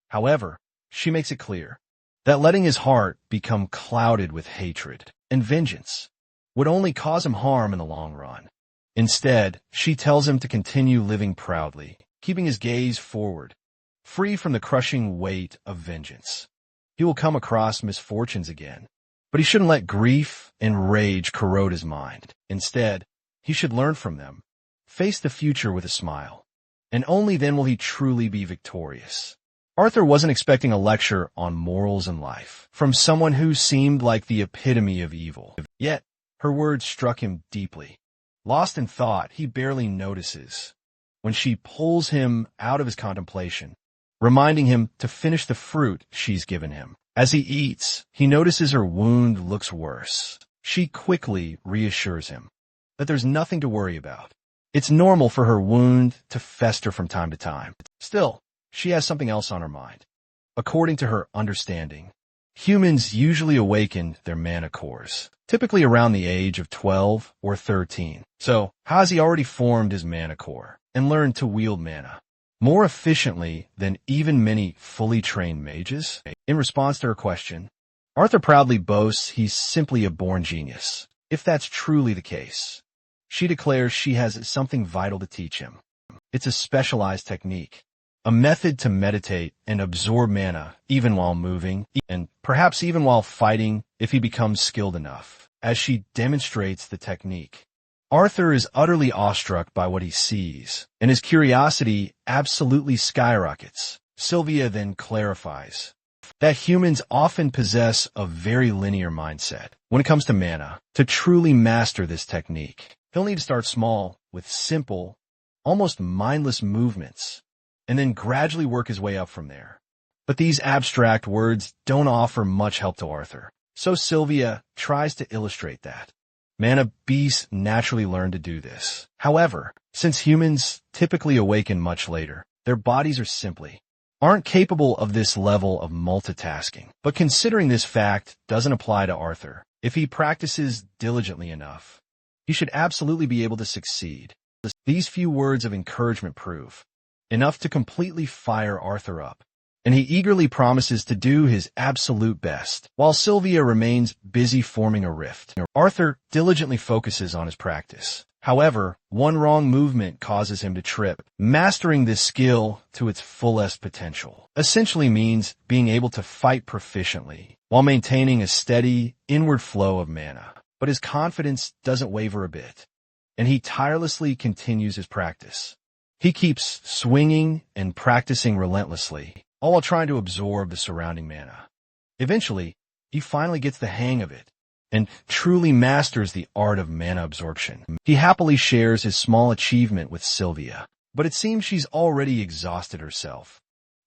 Speaker 1: However, she makes it clear that letting his heart become clouded with hatred and vengeance would only cause him harm in the long run. Instead, she tells him to continue living proudly, keeping his gaze forward, free from the crushing weight of vengeance. He will come across misfortunes again, but he shouldn't let grief and rage corrode his mind. Instead, he should learn from them, face the future with a smile, and only then will he truly be victorious. Arthur wasn't expecting a lecture on morals in life from someone who seemed like the epitome of evil. Yet, her words struck him deeply. Lost in thought, he barely notices when she pulls him out of his contemplation, reminding him to finish the fruit she's given him. As he eats, he notices her wound looks worse. She quickly reassures him that there's nothing to worry about. It's normal for her wound to fester from time to time. Still, she has something else on her mind. According to her understanding, humans usually awaken their mana cores, typically around the age of 12 or 13. So, how has he already formed his mana core and learned to wield mana more efficiently than even many fully trained mages? In response to her question, Arthur proudly boasts he's simply a born genius. If that's truly the case, she declares she has something vital to teach him. It's a specialized technique, a method to meditate and absorb mana even while moving, and perhaps even while fighting if he becomes skilled enough. As she demonstrates the technique, Arthur is utterly awestruck by what he sees, and his curiosity absolutely skyrockets. Sylvia then clarifies that humans often possess a very linear mindset when it comes to mana. To truly master this technique, he'll need to start small with simple, almost mindless movements, and then gradually work his way up from there. But these abstract words don't offer much help to Arthur, so Sylvia tries to illustrate that. Mana beasts naturally learn to do this. However, since humans typically awaken much later, their bodies aren't capable of this level of multitasking. But considering this fact doesn't apply to Arthur, if he practices diligently enough, he should absolutely be able to succeed. These few words of encouragement prove enough to completely fire Arthur up, and he eagerly promises to do his absolute best. While Sylvia remains busy forming a rift, Arthur diligently focuses on his practice. However, one wrong movement causes him to trip. Mastering this skill to its fullest potential essentially means being able to fight proficiently while maintaining a steady, inward flow of mana. But his confidence doesn't waver a bit, and he tirelessly continues his practice. He keeps swinging and practicing relentlessly, all while trying to absorb the surrounding mana. Eventually, he finally gets the hang of it and truly masters the art of mana absorption. He happily shares his small achievement with Sylvia, but it seems she's already exhausted herself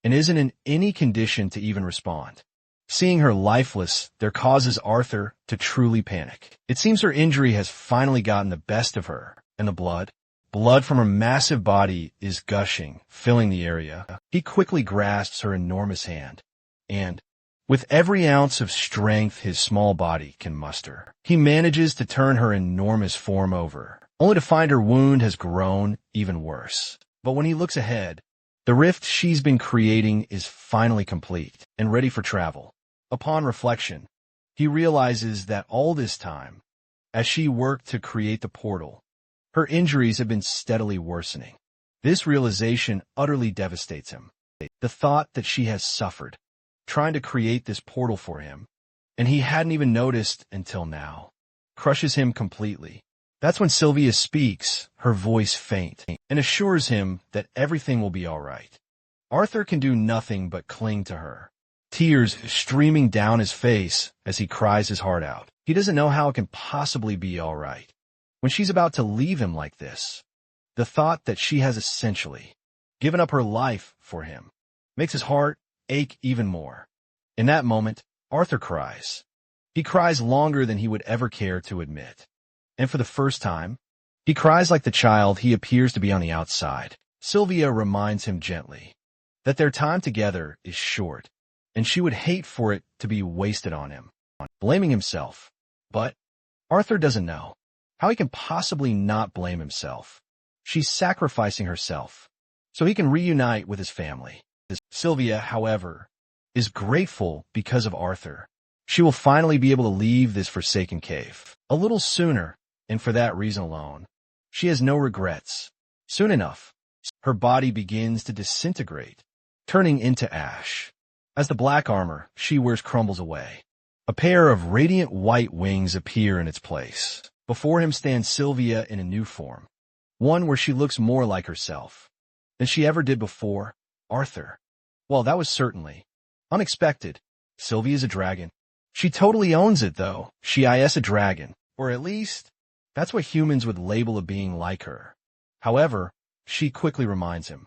Speaker 1: and isn't in any condition to even respond. Seeing her lifeless, there causes Arthur to truly panic. It seems her injury has finally gotten the best of her, and the blood from her massive body is gushing, filling the area. He quickly grasps her enormous hand, and with every ounce of strength his small body can muster, he manages to turn her enormous form over, only to find her wound has grown even worse. But when he looks ahead, the rift she's been creating is finally complete and ready for travel. Upon reflection, he realizes that all this time, as she worked to create the portal, her injuries have been steadily worsening. This realization utterly devastates him. The thought that she has suffered trying to create this portal for him, and he hadn't even noticed until now, crushes him completely. That's when Sylvia speaks, her voice faint, and assures him that everything will be all right. Arthur can do nothing but cling to her, tears streaming down his face as he cries his heart out. He doesn't know how it can possibly be all right when she's about to leave him like this. The thought that she has essentially given up her life for him makes his heart ache even more. In that moment, Arthur cries. He cries longer than he would ever care to admit. And for the first time, he cries like the child he appears to be on the outside. Sylvia reminds him gently that their time together is short, and she would hate for it to be wasted on him, blaming himself. But Arthur doesn't know how he can possibly not blame himself. She's sacrificing herself so he can reunite with his family. Sylvia, however, is grateful because of Arthur. She will finally be able to leave this forsaken cave a little sooner, and for that reason alone, she has no regrets. Soon enough, her body begins to disintegrate, turning into ash. As the black armor she wears crumbles away, a pair of radiant white wings appear in its place. Before him stands Sylvia in a new form, one where she looks more like herself than she ever did before. Arthur. Well, that was certainly unexpected. Sylvia's a dragon. She totally owns it, though. She is a dragon. Or at least, that's what humans would label a being like her. However, she quickly reminds him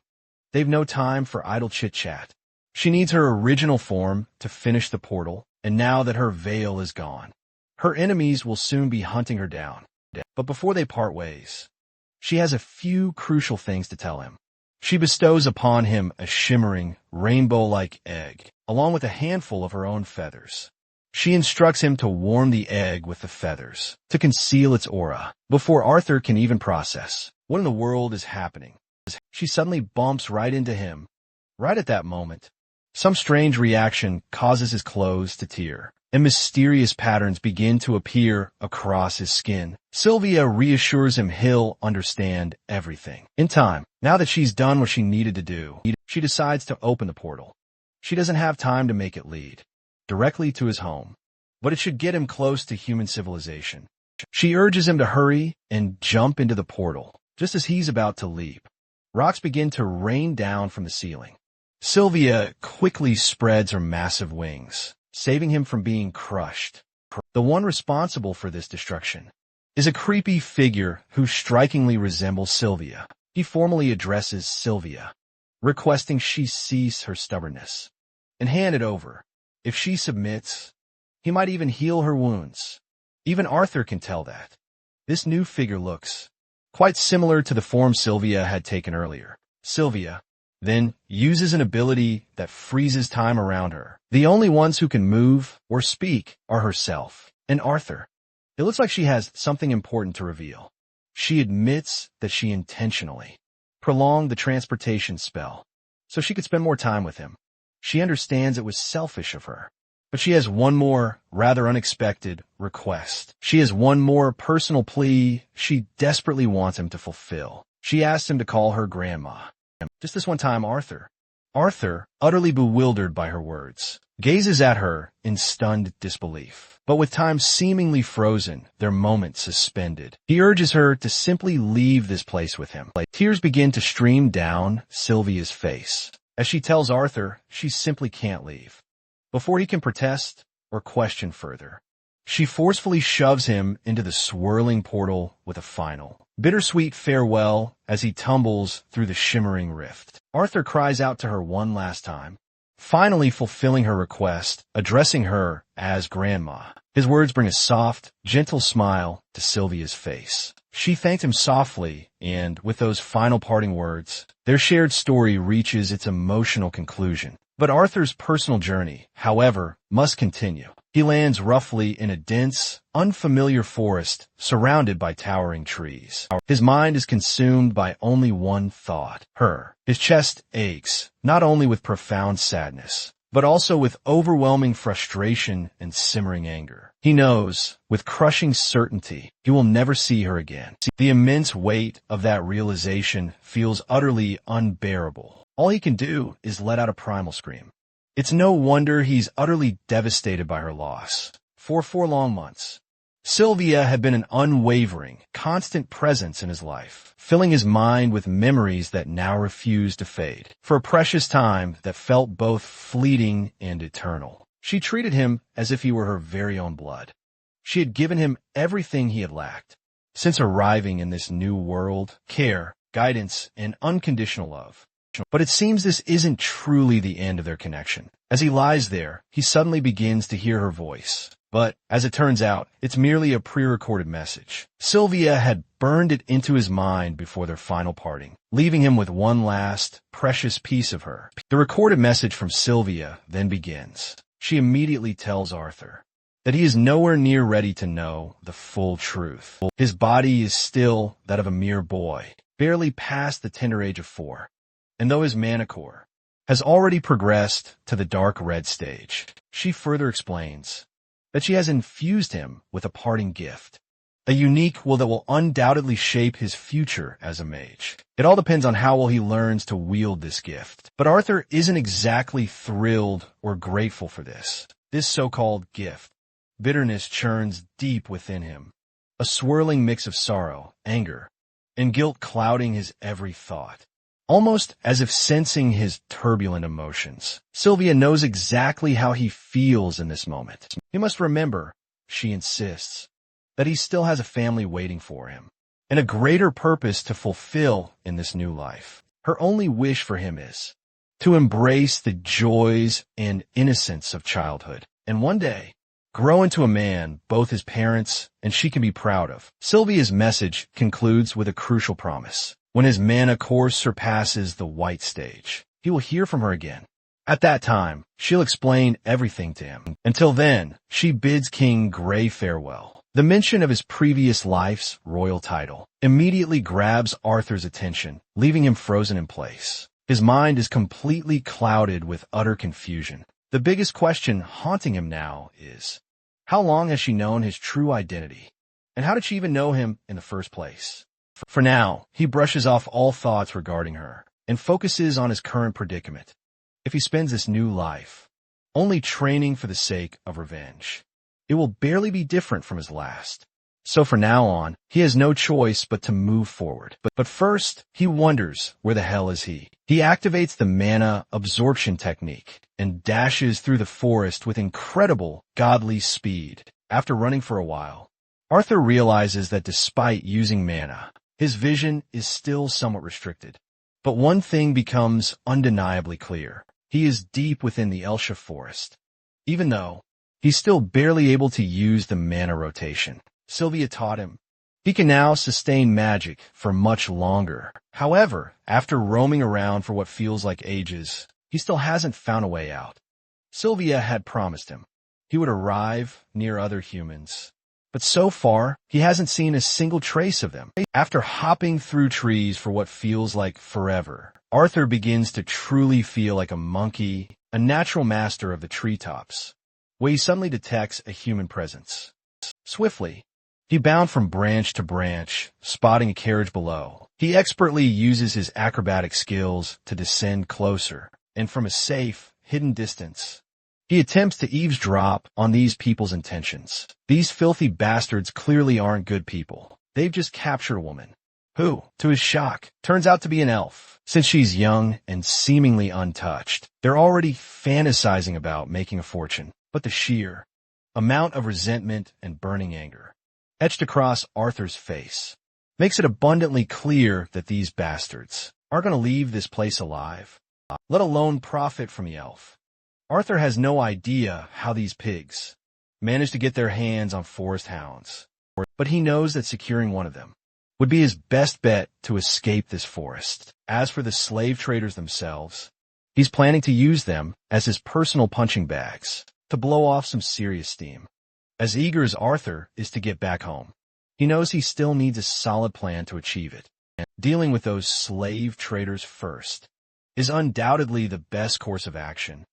Speaker 1: they've no time for idle chit-chat. She needs her original form to finish the portal, and now that her veil is gone, her enemies will soon be hunting her down. But before they part ways, she has a few crucial things to tell him. She bestows upon him a shimmering, rainbow-like egg, along with a handful of her own feathers. She instructs him to warm the egg with the feathers, to conceal its aura. Before Arthur can even process what in the world is happening, she suddenly bumps right into him. Right at that moment, some strange reaction causes his clothes to tear, and mysterious patterns begin to appear across his skin. Sylvia reassures him he'll understand everything in time. Now that she's done what she needed to do, she decides to open the portal. She doesn't have time to make it lead directly to his home, but it should get him close to human civilization. She urges him to hurry and jump into the portal. Just as he's about to leap, rocks begin to rain down from the ceiling. Sylvia quickly spreads her massive wings, saving him from being crushed. The one responsible for this destruction is a creepy figure who strikingly resembles Sylvia. He formally addresses Sylvia, requesting she cease her stubbornness and hand it over. If she submits, he might even heal her wounds. Even Arthur can tell that. This new figure looks quite similar to the form Sylvia had taken earlier. Sylvia then uses an ability that freezes time around her. The only ones who can move or speak are herself and Arthur. It looks like she has something important to reveal. She admits that she intentionally prolonged the transportation spell so she could spend more time with him. She understands it was selfish of her. But she has one more, rather unexpected, request. She has one more personal plea she desperately wants him to fulfill. She asks him to call her grandma. Just this one time, Arthur, utterly bewildered by her words, gazes at her in stunned disbelief. But with time seemingly frozen, their moment suspended, he urges her to simply leave this place with him. Tears begin to stream down Sylvia's face as she tells Arthur she simply can't leave. Before he can protest or question further, she forcefully shoves him into the swirling portal with a final, bittersweet farewell as he tumbles through the shimmering rift. Arthur cries out to her one last time, finally fulfilling her request, addressing her as Grandma. His words bring a soft, gentle smile to Sylvia's face. She thanked him softly, and with those final parting words, their shared story reaches its emotional conclusion. But Arthur's personal journey, however, must continue. He lands roughly in a dense, unfamiliar forest surrounded by towering trees. His mind is consumed by only one thought, her. His chest aches, not only with profound sadness, but also with overwhelming frustration and simmering anger. He knows, with crushing certainty, he will never see her again. The immense weight of that realization feels utterly unbearable. All he can do is let out a primal scream. It's no wonder he's utterly devastated by her loss. For 4 long months, Sylvia had been an unwavering, constant presence in his life, filling his mind with memories that now refused to fade. For a precious time that felt both fleeting and eternal, she treated him as if he were her very own blood. She had given him everything he had lacked. Since arriving in this new world, care, guidance, and unconditional love. But it seems this isn't truly the end of their connection. As he lies there, he suddenly begins to hear her voice. But, as it turns out, it's merely a pre-recorded message. Sylvia had burned it into his mind before their final parting, leaving him with one last, precious piece of her. The recorded message from Sylvia then begins. She immediately tells Arthur that he is nowhere near ready to know the full truth. His body is still that of a mere boy, barely past the tender age of 4. And though his mana core has already progressed to the dark red stage, she further explains that she has infused him with a parting gift, a unique will that will undoubtedly shape his future as a mage. It all depends on how well he learns to wield this gift. But Arthur isn't exactly thrilled or grateful for this so-called gift. Bitterness churns deep within him, a swirling mix of sorrow, anger, and guilt clouding his every thought. Almost as if sensing his turbulent emotions, Sylvia knows exactly how he feels in this moment. He must remember, she insists, that he still has a family waiting for him, and a greater purpose to fulfill in this new life. Her only wish for him is to embrace the joys and innocence of childhood, and one day, grow into a man both his parents and she can be proud of. Sylvia's message concludes with a crucial promise. When his mana course surpasses the white stage, he will hear from her again. At that time, she'll explain everything to him. Until then, she bids King Grey farewell. The mention of his previous life's royal title immediately grabs Arthur's attention, leaving him frozen in place. His mind is completely clouded with utter confusion. The biggest question haunting him now is, how long has she known his true identity? And how did she even know him in the first place? For now, he brushes off all thoughts regarding her and focuses on his current predicament. If he spends this new life only training for the sake of revenge, it will barely be different from his last. So from now on, he has no choice but to move forward. But first, he wonders where the hell is he. He activates the mana absorption technique and dashes through the forest with incredible godly speed. After running for a while, Arthur realizes that despite using mana, his vision is still somewhat restricted. But one thing becomes undeniably clear. He is deep within the Elsha forest. Even though he's still barely able to use the mana rotation Sylvia taught him, he can now sustain magic for much longer. However, after roaming around for what feels like ages, he still hasn't found a way out. Sylvia had promised him he would arrive near other humans, but so far, he hasn't seen a single trace of them. After hopping through trees for what feels like forever, Arthur begins to truly feel like a monkey, a natural master of the treetops, where he suddenly detects a human presence. Swiftly, he bound from branch to branch, spotting a carriage below. He expertly uses his acrobatic skills to descend closer, and from a safe, hidden distance, he attempts to eavesdrop on these people's intentions. These filthy bastards clearly aren't good people. They've just captured a woman, who, to his shock, turns out to be an elf. Since she's young and seemingly untouched, they're already fantasizing about making a fortune. But the sheer amount of resentment and burning anger etched across Arthur's face makes it abundantly clear that these bastards aren't going to leave this place alive, let alone profit from the elf. Arthur has no idea how these pigs managed to get their hands on forest hounds, but he knows that securing one of them would be his best bet to escape this forest. As for the slave traders themselves, he's planning to use them as his personal punching bags to blow off some serious steam. As eager as Arthur is to get back home, he knows he still needs a solid plan to achieve it. And dealing with those slave traders first is undoubtedly the best course of action,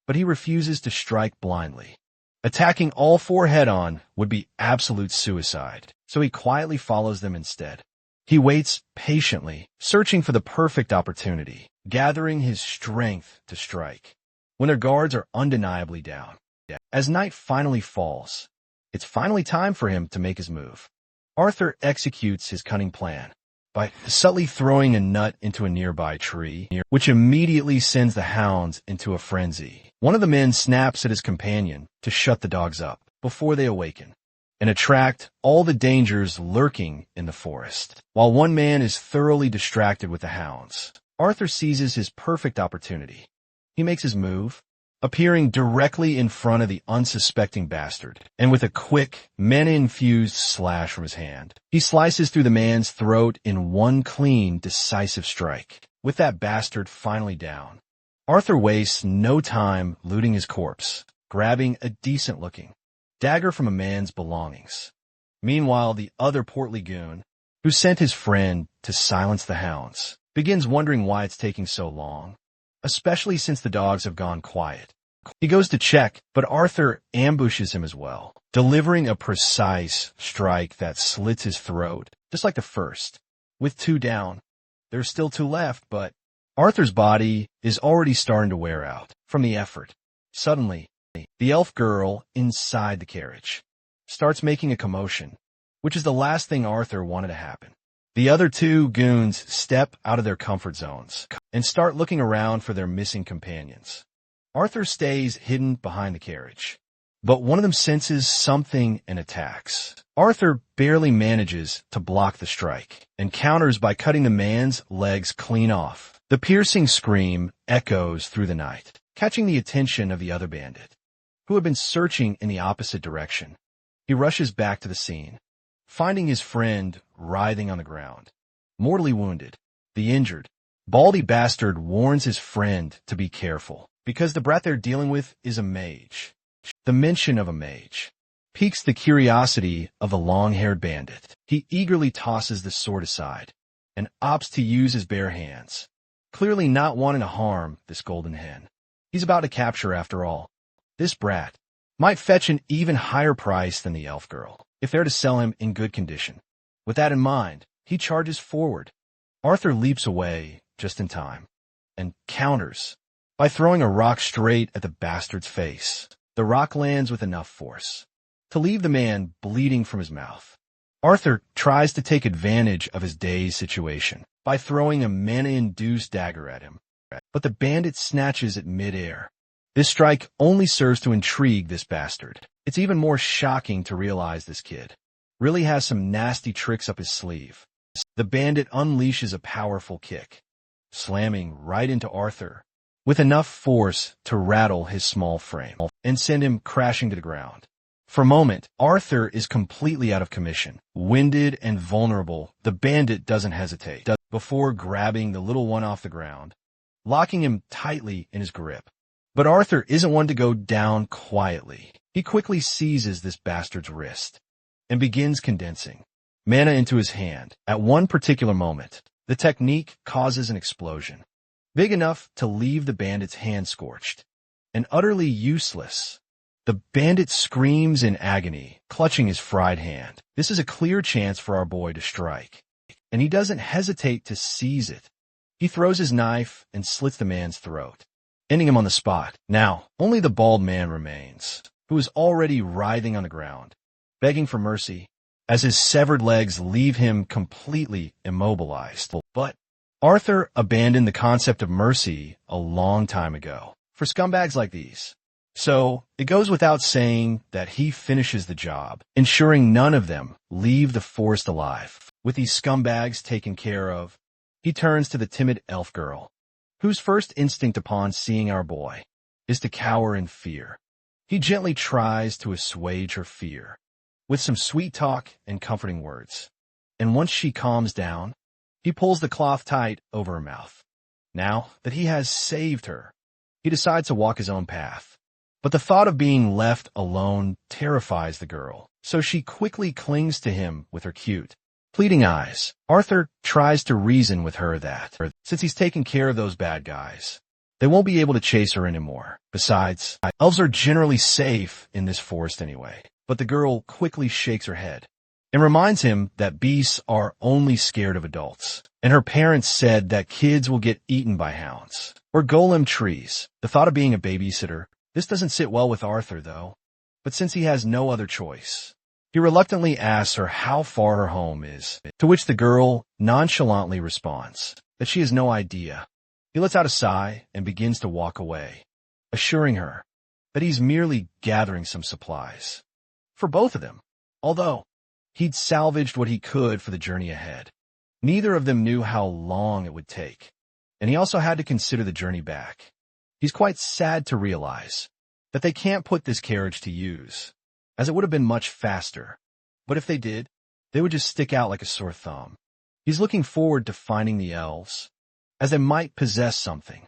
Speaker 1: but he refuses to strike blindly. Attacking all four head-on would be absolute suicide, so he quietly follows them instead. He waits patiently, searching for the perfect opportunity, gathering his strength to strike, when their guards are undeniably down. As night finally falls, it's finally time for him to make his move. Arthur executes his cunning plan by subtly throwing a nut into a nearby tree, which immediately sends the hounds into a frenzy. One of the men snaps at his companion to shut the dogs up before they awaken and attract all the dangers lurking in the forest. While one man is thoroughly distracted with the hounds, Arthur seizes his perfect opportunity. He makes his move, appearing directly in front of the unsuspecting bastard, and with a quick, mana-infused slash from his hand, he slices through the man's throat in one clean, decisive strike. With that bastard finally down, Arthur wastes no time looting his corpse, grabbing a decent-looking dagger from a man's belongings. Meanwhile, the other portly goon, who sent his friend to silence the hounds, begins wondering why it's taking so long, especially since the dogs have gone quiet. He goes to check, but Arthur ambushes him as well, delivering a precise strike that slits his throat, just like the first. With two down, there's still two left, but Arthur's body is already starting to wear out from the effort. Suddenly, the elf girl inside the carriage starts making a commotion, which is the last thing Arthur wanted to happen. The other two goons step out of their comfort zones and start looking around for their missing companions. Arthur stays hidden behind the carriage, but one of them senses something and attacks. Arthur barely manages to block the strike and counters by cutting the man's legs clean off. The piercing scream echoes through the night, catching the attention of the other bandit, who had been searching in the opposite direction. He rushes back to the scene, finding his friend writhing on the ground, mortally wounded. The injured, baldy bastard warns his friend to be careful, because the brat they're dealing with is a mage. The mention of a mage piques the curiosity of the long-haired bandit. He eagerly tosses the sword aside and opts to use his bare hands, clearly not wanting to harm this golden hen he's about to capture after all. This brat might fetch an even higher price than the elf girl if they're to sell him in good condition. With that in mind, he charges forward. Arthur leaps away just in time and counters by throwing a rock straight at the bastard's face. The rock lands with enough force to leave the man bleeding from his mouth. Arthur tries to take advantage of his day's situation by throwing a mana-induced dagger at him, but the bandit snatches it mid-air. This strike only serves to intrigue this bastard. It's even more shocking to realize this kid really has some nasty tricks up his sleeve. The bandit unleashes a powerful kick, slamming right into Arthur with enough force to rattle his small frame and send him crashing to the ground. For a moment, Arthur is completely out of commission. Winded and vulnerable, the bandit doesn't hesitate before grabbing the little one off the ground, locking him tightly in his grip. But Arthur isn't one to go down quietly. He quickly seizes this bastard's wrist and begins condensing mana into his hand. At one particular moment, the technique causes an explosion, big enough to leave the bandit's hand scorched and utterly useless. The bandit screams in agony, clutching his fried hand. This is a clear chance for our boy to strike, and he doesn't hesitate to seize it. He throws his knife and slits the man's throat, ending him on the spot. Now, only the bald man remains, who is already writhing on the ground, begging for mercy, as his severed legs leave him completely immobilized. But Arthur abandoned the concept of mercy a long time ago for scumbags like these. So, it goes without saying that he finishes the job, ensuring none of them leave the forest alive. With these scumbags taken care of, he turns to the timid elf girl, whose first instinct upon seeing our boy is to cower in fear. He gently tries to assuage her fear with some sweet talk and comforting words. And once she calms down, he pulls the cloth tight over her mouth. Now that he has saved her, he decides to walk his own path. But the thought of being left alone terrifies the girl, so she quickly clings to him with her cute, pleading eyes. Arthur tries to reason with her that, since he's taken care of those bad guys, they won't be able to chase her anymore. Besides, elves are generally safe in this forest anyway. But the girl quickly shakes her head and reminds him that beasts are only scared of adults, and her parents said that kids will get eaten by hounds or golem trees. The thought of being a babysitter, this doesn't sit well with Arthur, though. But since he has no other choice, he reluctantly asks her how far her home is, to which the girl nonchalantly responds that she has no idea. He lets out a sigh and begins to walk away, assuring her that he's merely gathering some supplies for both of them, although he'd salvaged what he could for the journey ahead. Neither of them knew how long it would take, and he also had to consider the journey back. He's quite sad to realize that they can't put this carriage to use, as it would have been much faster. But if they did, they would just stick out like a sore thumb. He's looking forward to finding the elves, as they might possess something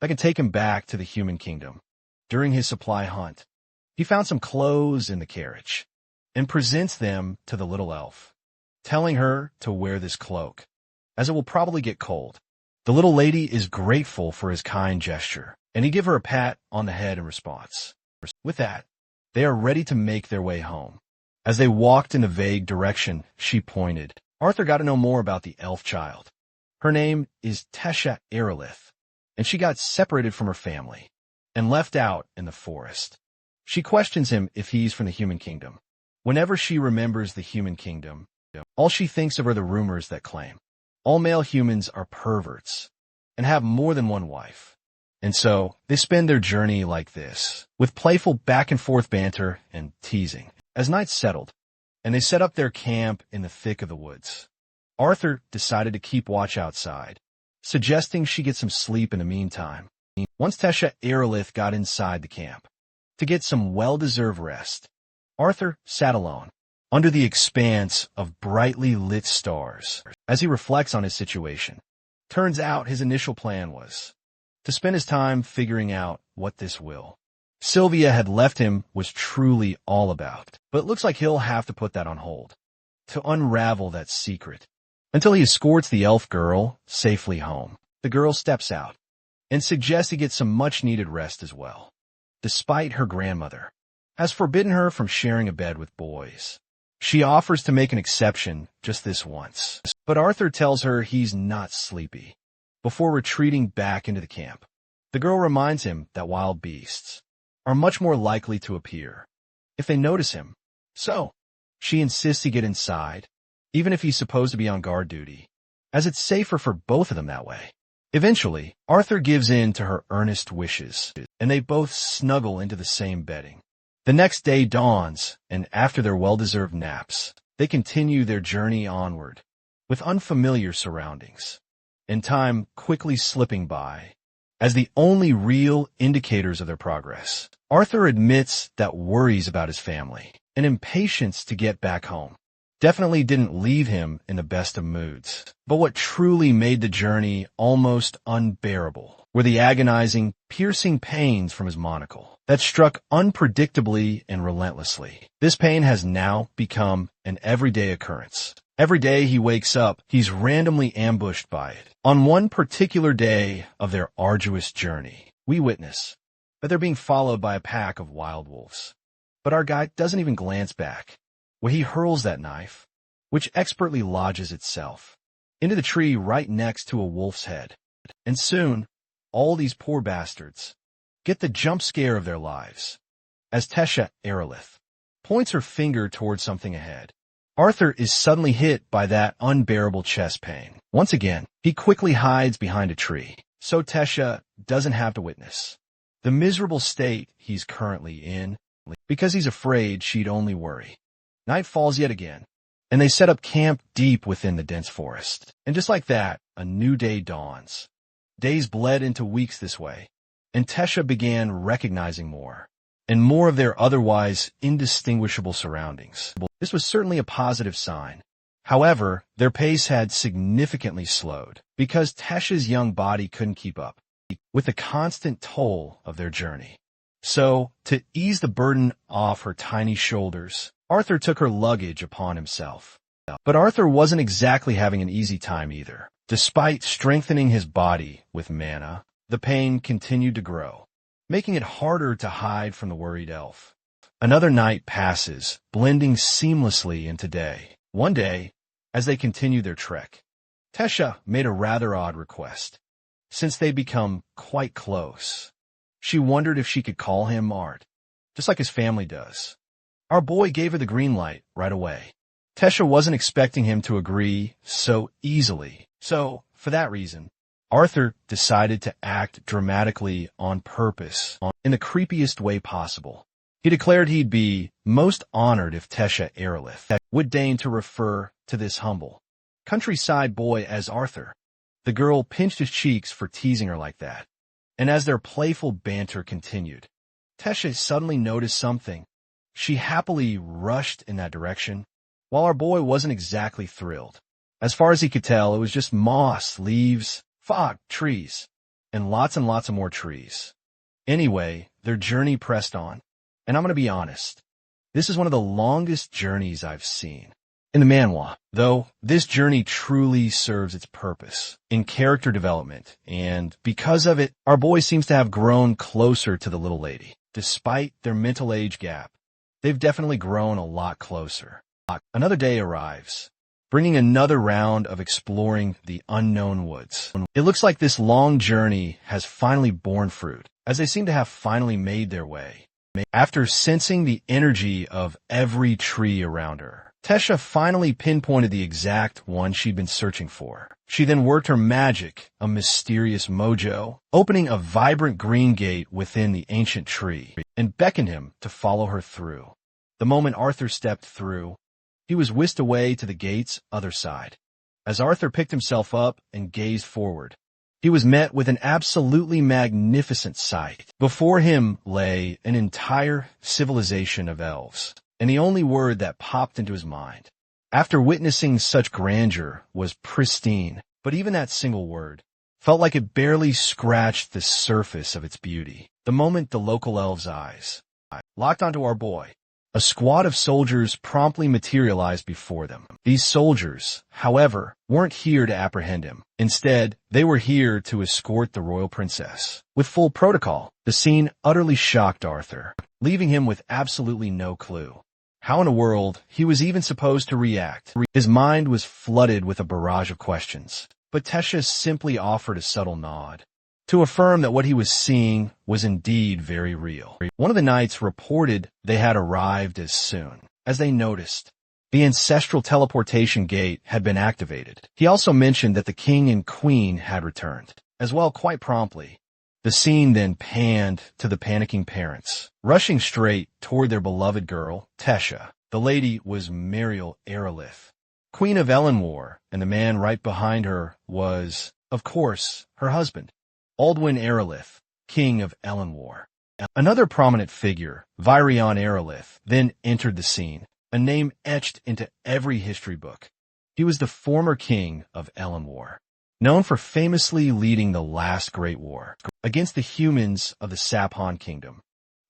Speaker 1: that can take him back to the human kingdom. During his supply hunt, he found some clothes in the carriage and presents them to the little elf, telling her to wear this cloak, as it will probably get cold. The little lady is grateful for his kind gesture, and he gives her a pat on the head in response. With that, they are ready to make their way home. As they walked in a vague direction she pointed, Arthur got to know more about the elf child. Her name is Tesha Aerolith, and she got separated from her family and left out in the forest. She questions him if he's from the human kingdom. Whenever she remembers the human kingdom, all she thinks of are the rumors that claim all male humans are perverts and have more than one wife. And so, they spend their journey like this, with playful back-and-forth banter and teasing. As night settled, and they set up their camp in the thick of the woods, Arthur decided to keep watch outside, suggesting she get some sleep in the meantime. Once Tesha Aerolith got inside the camp, to get some well-deserved rest, Arthur sat alone, under the expanse of brightly lit stars, as he reflects on his situation. Turns out his initial plan was to spend his time figuring out what this will Sylvia had left him was truly all about, but it looks like he'll have to put that on hold to unravel that secret until he escorts the elf girl safely home. The girl steps out and suggests he get some much-needed rest as well, despite her grandmother has forbidden her from sharing a bed with boys. She offers to make an exception just this once, but Arthur tells her he's not sleepy. Before retreating back into the camp, the girl reminds him that wild beasts are much more likely to appear if they notice him. So, she insists he get inside even if he's supposed to be on guard duty, as it's safer for both of them that way. Eventually, Arthur gives in to her earnest wishes, and they both snuggle into the same bedding. The next day dawns, and after their well-deserved naps, they continue their journey onward, with unfamiliar surroundings, and time quickly slipping by. As the only real indicators of their progress, Arthur admits that worries about his family and impatience to get back home definitely didn't leave him in the best of moods. But what truly made the journey almost unbearable were the agonizing, piercing pains from his monocle that struck unpredictably and relentlessly. This pain has now become an everyday occurrence. Every day he wakes up, he's randomly ambushed by it. On one particular day of their arduous journey, we witness that they're being followed by a pack of wild wolves. But our guy doesn't even glance back, where he hurls that knife, which expertly lodges itself into the tree right next to a wolf's head. And soon, all these poor bastards get the jump scare of their lives, as Tesha Aerolith points her finger towards something ahead. Arthur is suddenly hit by that unbearable chest pain. Once again, he quickly hides behind a tree, so Tesha doesn't have to witness the miserable state he's currently in, because he's afraid she'd only worry. Night falls yet again, and they set up camp deep within the dense forest. And just like that, a new day dawns. Days bled into weeks this way, and Tesha began recognizing more and more of their otherwise indistinguishable surroundings. This was certainly a positive sign. However, their pace had significantly slowed because Tesha's young body couldn't keep up with the constant toll of their journey. So, to ease the burden off her tiny shoulders, Arthur took her luggage upon himself. But Arthur wasn't exactly having an easy time either. Despite strengthening his body with mana, the pain continued to grow, making it harder to hide from the worried elf. Another night passes, blending seamlessly into day. One day, as they continued their trek, Tesha made a rather odd request. Since they'd become quite close, she wondered if she could call him Art, just like his family does. Our boy gave her the green light right away. Tesha wasn't expecting him to agree so easily, so, for that reason, Arthur decided to act dramatically on purpose, in the creepiest way possible. He declared he'd be most honored if Tesha Aerolith would deign to refer to this humble countryside boy as Arthur. The girl pinched his cheeks for teasing her like that, and as their playful banter continued, Tesha suddenly noticed something. She happily rushed in that direction, while our boy wasn't exactly thrilled. As far as he could tell, it was just moss, leaves, fog, trees, and lots of more trees. Anyway, their journey pressed on, and I'm going to be honest, this is one of the longest journeys I've seen in the manhwa, though this journey truly serves its purpose in character development, and because of it, our boy seems to have grown closer to the little lady. Despite their mental age gap, they've definitely grown a lot closer. Another day arrives, bringing another round of exploring the unknown woods. It looks like this long journey has finally borne fruit, as they seem to have finally made their way. After sensing the energy of every tree around her, Tesha finally pinpointed the exact one she'd been searching for. She then worked her magic, a mysterious mojo, opening a vibrant green gate within the ancient tree, and beckoned him to follow her through. The moment Arthur stepped through, he was whisked away to the gate's other side. As Arthur picked himself up and gazed forward, he was met with an absolutely magnificent sight. Before him lay an entire civilization of elves, and the only word that popped into his mind, after witnessing such grandeur, was pristine. But even that single word felt like it barely scratched the surface of its beauty. The moment the local elves' eyes locked onto our boy, a squad of soldiers promptly materialized before them. These soldiers, however, weren't here to apprehend him. Instead, they were here to escort the royal princess. With full protocol, the scene utterly shocked Arthur, leaving him with absolutely no clue how in the world he was even supposed to react. His mind was flooded with a barrage of questions, but Tesha simply offered a subtle nod to affirm that what he was seeing was indeed very real. One of the knights reported they had arrived as soon as they noticed The ancestral teleportation gate had been activated. He also mentioned that the king and queen had returned, as well quite promptly. The scene then panned to the panicking parents, rushing straight toward their beloved girl, Tesha. The lady was Muriel Aerolith, Queen of Elenwar, and the man right behind her was, of course, her husband, Aldwin Aerolith, King of Elenwar. Another prominent figure, Virion Aerolith, then entered the scene, a name etched into every history book. He was the former king of Elenwar, known for famously leading the last Great War against the humans of the Saphan Kingdom,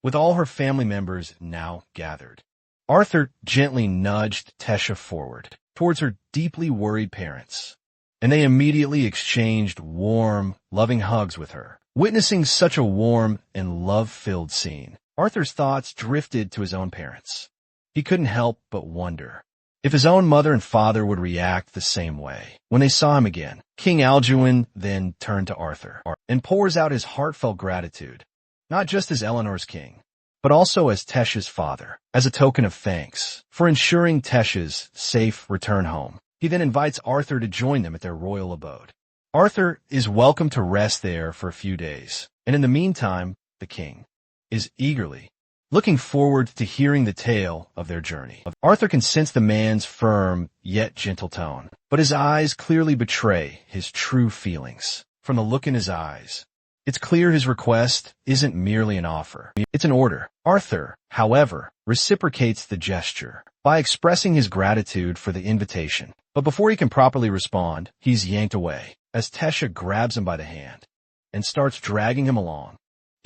Speaker 1: with all her family members now gathered. Arthur gently nudged Tesha forward towards her deeply worried parents, and they immediately exchanged warm, loving hugs with her. Witnessing such a warm and love-filled scene, Arthur's thoughts drifted to his own parents. He couldn't help but wonder if his own mother and father would react the same way when they saw him again. King Alduin then turned to Arthur and pours out his heartfelt gratitude, not just as Eleanor's king, but also as Tesha's father, as a token of thanks for ensuring Tesha's safe return home. He then invites Arthur to join them at their royal abode. Arthur is welcome to rest there for a few days, and in the meantime, the king is eagerly looking forward to hearing the tale of their journey. Arthur can sense the man's firm yet gentle tone, but his eyes clearly betray his true feelings. From the look in his eyes, it's clear his request isn't merely an offer, it's an order. Arthur, however, reciprocates the gesture by expressing his gratitude for the invitation. But before he can properly respond, he's yanked away as Tesha grabs him by the hand and starts dragging him along.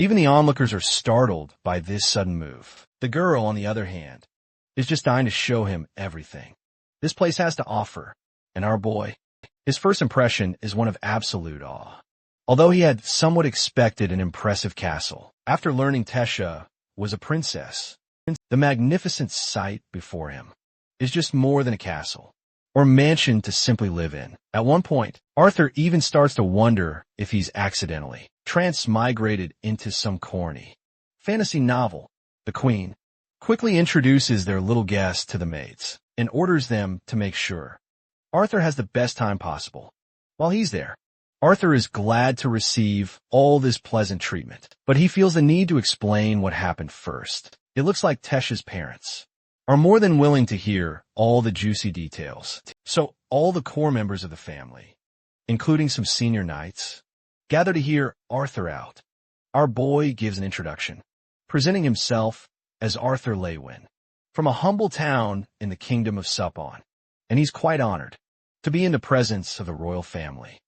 Speaker 1: Even the onlookers are startled by this sudden move. The girl, on the other hand, is just dying to show him everything this place has to offer. And our boy, his first impression is one of absolute awe. Although he had somewhat expected an impressive castle, after learning Tesha was a princess, the magnificent sight before him is just more than a castle or mansion to simply live in. At one point, Arthur even starts to wonder if he's accidentally transmigrated into some corny fantasy novel. The queen quickly introduces their little guest to the maids and orders them to make sure Arthur has the best time possible while he's there. Arthur is glad to receive all this pleasant treatment, but he feels the need to explain what happened first. It looks like Tesha's parents are more than willing to hear all the juicy details. So all the core members of the family, including some senior knights, gather to hear Arthur out. Our boy gives an introduction, presenting himself as Arthur Leywin, from a humble town in the kingdom of Saphan, and he's quite honored to be in the presence of the royal family.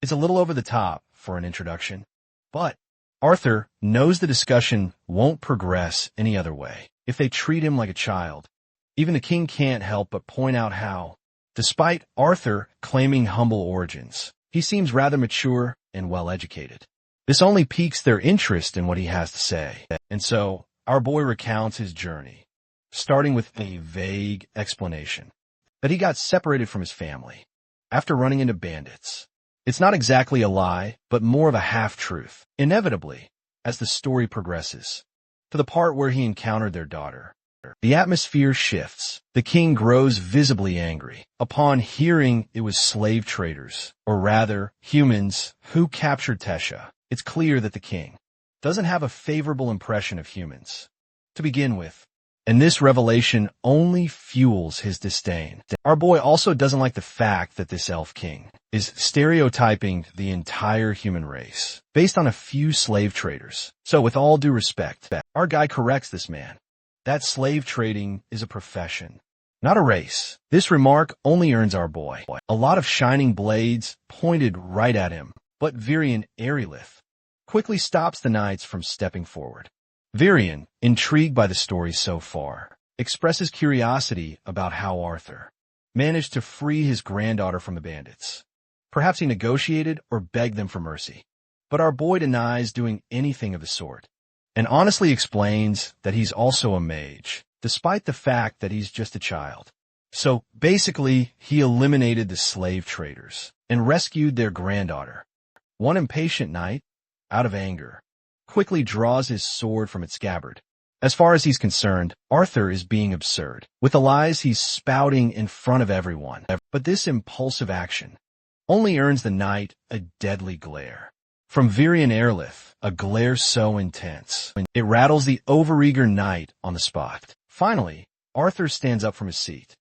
Speaker 1: It's a little over the top for an introduction, but Arthur knows the discussion won't progress any other way if they treat him like a child. Even the king can't help but point out how, despite Arthur claiming humble origins, he seems rather mature and well-educated. This only piques their interest in what he has to say. And so, our boy recounts his journey, starting with a vague explanation that he got separated from his family after running into bandits. It's not exactly a lie, but more of a half-truth, inevitably, as the story progresses, to the part where he encountered their daughter. The atmosphere shifts. The king grows visibly angry upon hearing it was slave traders, or rather, humans, who captured Tesha. It's clear that the king doesn't have a favorable impression of humans to begin with, and this revelation only fuels his disdain. Our boy also doesn't like the fact that this elf king is stereotyping the entire human race based on a few slave traders. So with all due respect, our guy corrects this man that slave trading is a profession, not a race. This remark only earns our boy a lot of shining blades pointed right at him, but Virion Aerolith quickly stops the knights from stepping forward. Virion, intrigued by the story so far, expresses curiosity about how Arthur managed to free his granddaughter from the bandits. Perhaps he negotiated or begged them for mercy. But our boy denies doing anything of the sort, and honestly explains that he's also a mage, despite the fact that he's just a child. So basically, he eliminated the slave traders and rescued their granddaughter. One impatient knight, out of anger, quickly draws his sword from its scabbard, As far as he's concerned, Arthur is being absurd, with the lies he's spouting in front of everyone. But this impulsive action only earns the knight a deadly glare. From Virian Airlith, a glare so intense, it rattles the overeager knight on the spot. Finally, Arthur stands up from his seat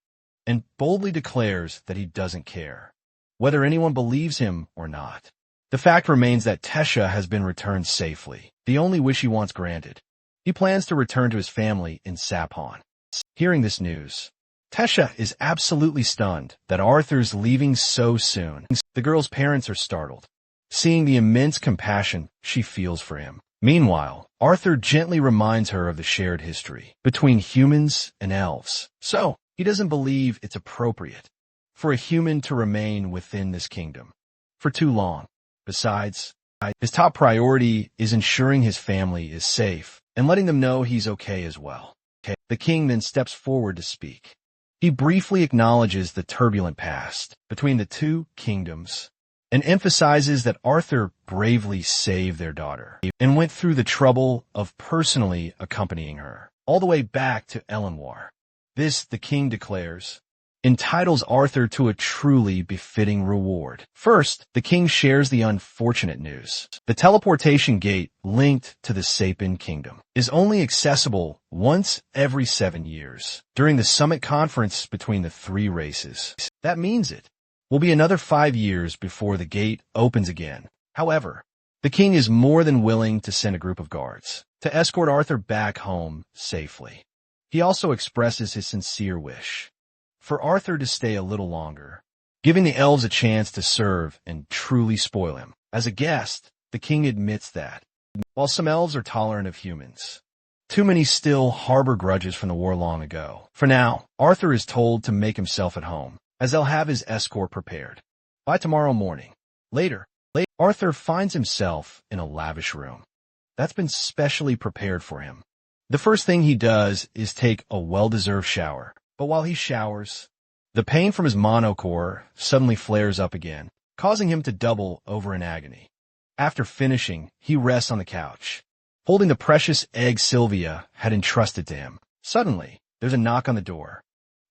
Speaker 1: and boldly declares that he doesn't care whether anyone believes him or not. The fact remains that Tesha has been returned safely, the only wish he wants granted. He plans to return to his family in Sapon. Hearing this news, Tesha is absolutely stunned that Arthur's leaving so soon. The girl's parents are startled, seeing the immense compassion she feels for him. Meanwhile, Arthur gently reminds her of the shared history between humans and elves. So, he doesn't believe it's appropriate for a human to remain within this kingdom for too long. Besides, his top priority is ensuring his family is safe and letting them know he's okay as well. The king then steps forward to speak. He briefly acknowledges the turbulent past between the two kingdoms and emphasizes that Arthur bravely saved their daughter and went through the trouble of personally accompanying her all the way back to Elenwar. This, the king declares, entitles Arthur to a truly befitting reward. First, the king shares the unfortunate news. The teleportation gate linked to the Sapin kingdom is only accessible once every 7 years during the summit conference between the three races. That means it will be another 5 years before the gate opens again. However, the king is more than willing to send a group of guards to escort Arthur back home safely. He also expresses his sincere wish for Arthur to stay a little longer, giving the elves a chance to serve and truly spoil him. As a guest, the king admits that, while some elves are tolerant of humans, too many still harbor grudges from the war long ago. For now, Arthur is told to make himself at home, as they'll have his escort prepared by tomorrow morning. Later, Arthur finds himself in a lavish room that's been specially prepared for him. The first thing he does is take a well-deserved shower. But while he showers, the pain from his monocore suddenly flares up again, causing him to double over in agony. After finishing, he rests on the couch, holding the precious egg Sylvia had entrusted to him. Suddenly, there's a knock on the door.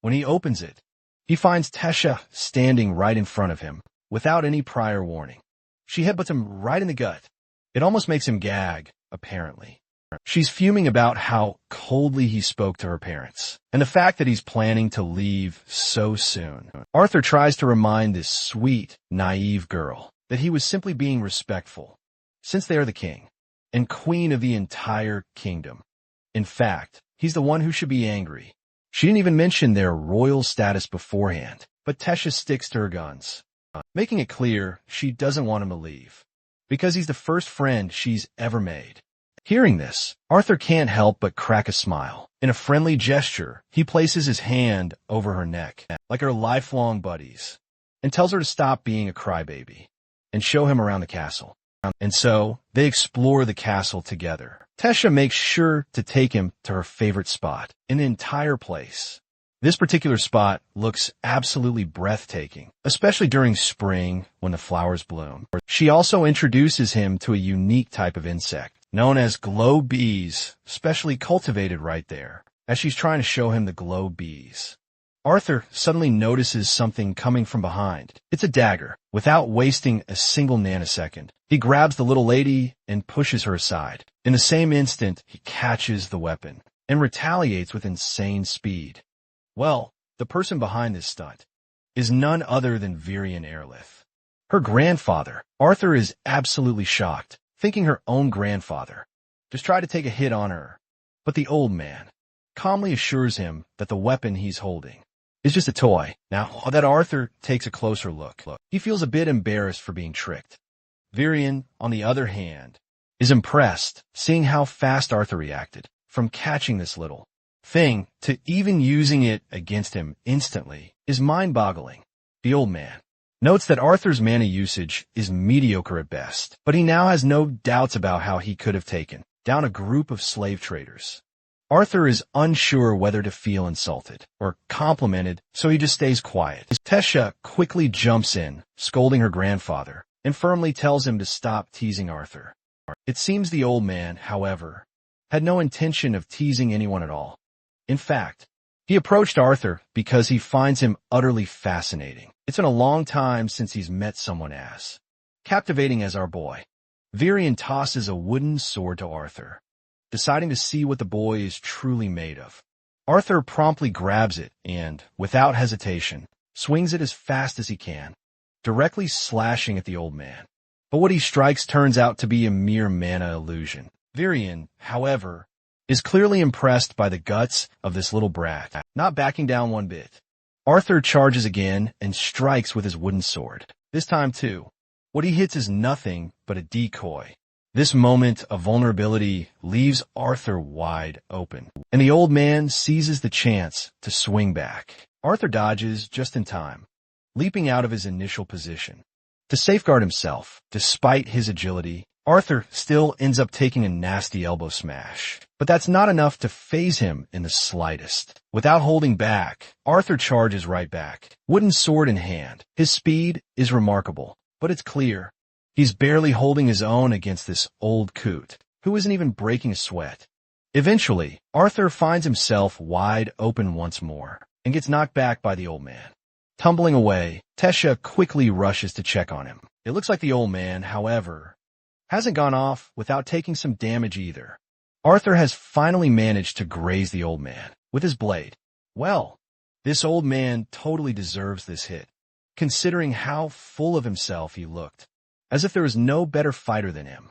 Speaker 1: When he opens it, he finds Tesha standing right in front of him, without any prior warning. She headbutts him right in the gut. It almost makes him gag, apparently. She's fuming about how coldly he spoke to her parents, and the fact that he's planning to leave so soon. Arthur tries to remind this sweet, naive girl that he was simply being respectful, since they are the king and queen of the entire kingdom. In fact, he's the one who should be angry. She didn't even mention their royal status beforehand, but Tesha sticks to her guns, making it clear she doesn't want him to leave, because he's the first friend she's ever made. Hearing this, Arthur can't help but crack a smile. In a friendly gesture, he places his hand over her neck, like her lifelong buddies, and tells her to stop being a crybaby and show him around the castle. And so, they explore the castle together. Tesha makes sure to take him to her favorite spot in the entire place. This particular spot looks absolutely breathtaking, especially during spring when the flowers bloom. She also introduces him to a unique type of insect, known as glow bees, specially cultivated right there, as she's trying to show him the glow bees. Arthur suddenly notices something coming from behind. It's a dagger. Without wasting a single nanosecond, he grabs the little lady and pushes her aside. In the same instant, he catches the weapon and retaliates with insane speed. Well, the person behind this stunt is none other than Virian Airlith, her grandfather. Arthur is absolutely shocked, thinking her own grandfather just tried to take a hit on her. But the old man calmly assures him that the weapon he's holding is just a toy. Now that Arthur takes a closer look, he feels a bit embarrassed for being tricked. Virian, on the other hand, is impressed, seeing how fast Arthur reacted, from catching this little thing to even using it against him instantly, is mind-boggling. The old man notes that Arthur's mana usage is mediocre at best, but he now has no doubts about how he could have taken down a group of slave traders. Arthur is unsure whether to feel insulted or complimented, so he just stays quiet. Tesha quickly jumps in, scolding her grandfather, and firmly tells him to stop teasing Arthur. It seems the old man, however, had no intention of teasing anyone at all. In fact, he approached Arthur because he finds him utterly fascinating. It's been a long time since he's met someone as captivating as our boy. Virion tosses a wooden sword to Arthur, deciding to see what the boy is truly made of. Arthur promptly grabs it and, without hesitation, swings it as fast as he can, directly slashing at the old man. But what he strikes turns out to be a mere mana illusion. Virion, however, is clearly impressed by the guts of this little brat, not backing down one bit. Arthur charges again and strikes with his wooden sword. This time, too, what he hits is nothing but a decoy. This moment of vulnerability leaves Arthur wide open, and the old man seizes the chance to swing back. Arthur dodges just in time, leaping out of his initial position. To safeguard himself, despite his agility, Arthur still ends up taking a nasty elbow smash. But that's not enough to faze him in the slightest. Without holding back, Arthur charges right back, wooden sword in hand. His speed is remarkable, but it's clear he's barely holding his own against this old coot, who isn't even breaking a sweat. Eventually, Arthur finds himself wide open once more, and gets knocked back by the old man. Tumbling away, Tesha quickly rushes to check on him. It looks like the old man, however, hasn't gone off without taking some damage either. Arthur has finally managed to graze the old man with his blade. Well, this old man totally deserves this hit, considering how full of himself he looked, as if there was no better fighter than him.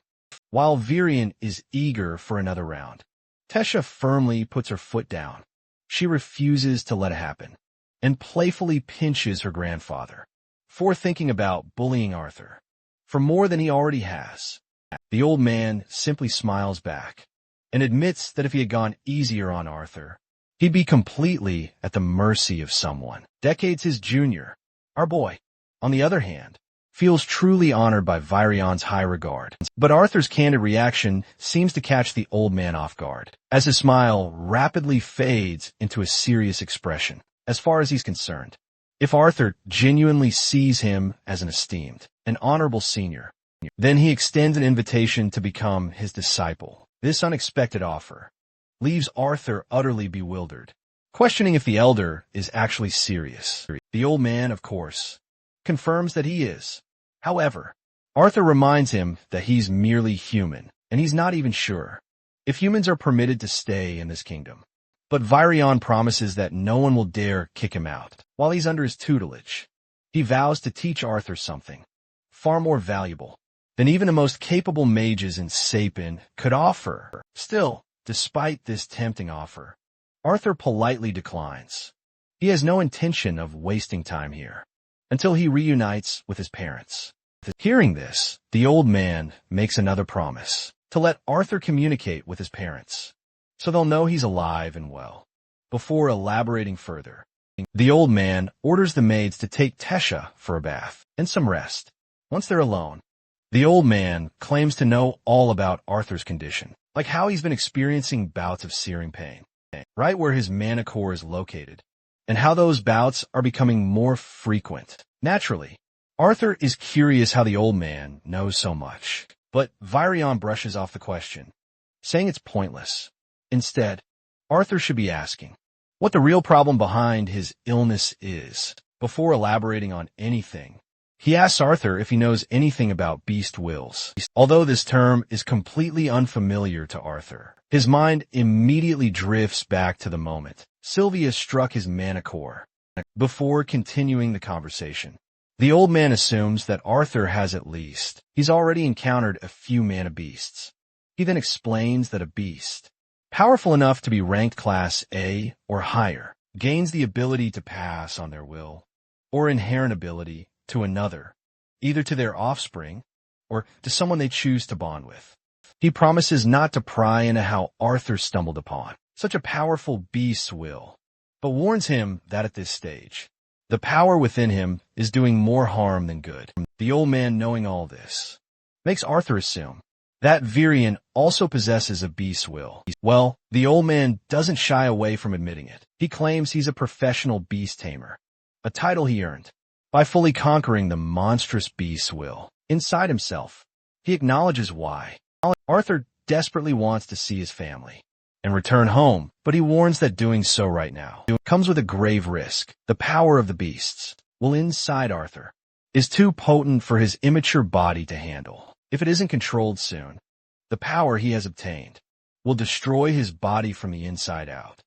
Speaker 1: While Virion is eager for another round, Tesha firmly puts her foot down. She refuses to let it happen, and playfully pinches her grandfather for thinking about bullying Arthur for more than he already has. The old man simply smiles back and admits that if he had gone easier on Arthur, he'd be completely at the mercy of someone decades his junior. Our boy, on the other hand, feels truly honored by Virion's high regard. But Arthur's candid reaction seems to catch the old man off guard, as his smile rapidly fades into a serious expression. As far as he's concerned, if Arthur genuinely sees him as an esteemed and honorable senior, then he extends an invitation to become his disciple. This unexpected offer leaves Arthur utterly bewildered, questioning if the elder is actually serious. The old man, of course, confirms that he is. However, Arthur reminds him that he's merely human, and he's not even sure if humans are permitted to stay in this kingdom. But Virion promises that no one will dare kick him out while he's under his tutelage. He vows to teach Arthur something far more valuable than even the most capable mages in Sapin could offer. Still, despite this tempting offer, Arthur politely declines. He has no intention of wasting time here until he reunites with his parents. Hearing this, the old man makes another promise to let Arthur communicate with his parents, so they'll know he's alive and well. Before elaborating further, the old man orders the maids to take Tesha for a bath and some rest. Once they're alone, the old man claims to know all about Arthur's condition, like how he's been experiencing bouts of searing pain, right where his mana core is located, and how those bouts are becoming more frequent. Naturally, Arthur is curious how the old man knows so much, but Virion brushes off the question, saying it's pointless. Instead, Arthur should be asking what the real problem behind his illness is. Before elaborating on anything, he asks Arthur if he knows anything about beast wills. Although this term is completely unfamiliar to Arthur, his mind immediately drifts back to the moment Sylvia struck his mana core. Before continuing the conversation, the old man assumes that Arthur has at least. He's already encountered a few mana beasts. He then explains that a beast powerful enough to be ranked class A or higher gains the ability to pass on their will or inherent ability to another, either to their offspring or to someone they choose to bond with. He promises not to pry into how Arthur stumbled upon such a powerful beast's will, but warns him that at this stage, the power within him is doing more harm than good. The old man, knowing all this, makes Arthur assume that Virion also possesses a beast's will. Well, the old man doesn't shy away from admitting it. He claims he's a professional beast tamer, a title he earned by fully conquering the monstrous beast's will inside himself. He acknowledges why. Arthur desperately wants to see his family and return home, but he warns that doing so right now comes with a grave risk. The power of the beasts will inside Arthur is too potent for his immature body to handle. If it isn't controlled soon, the power he has obtained will destroy his body from the inside out.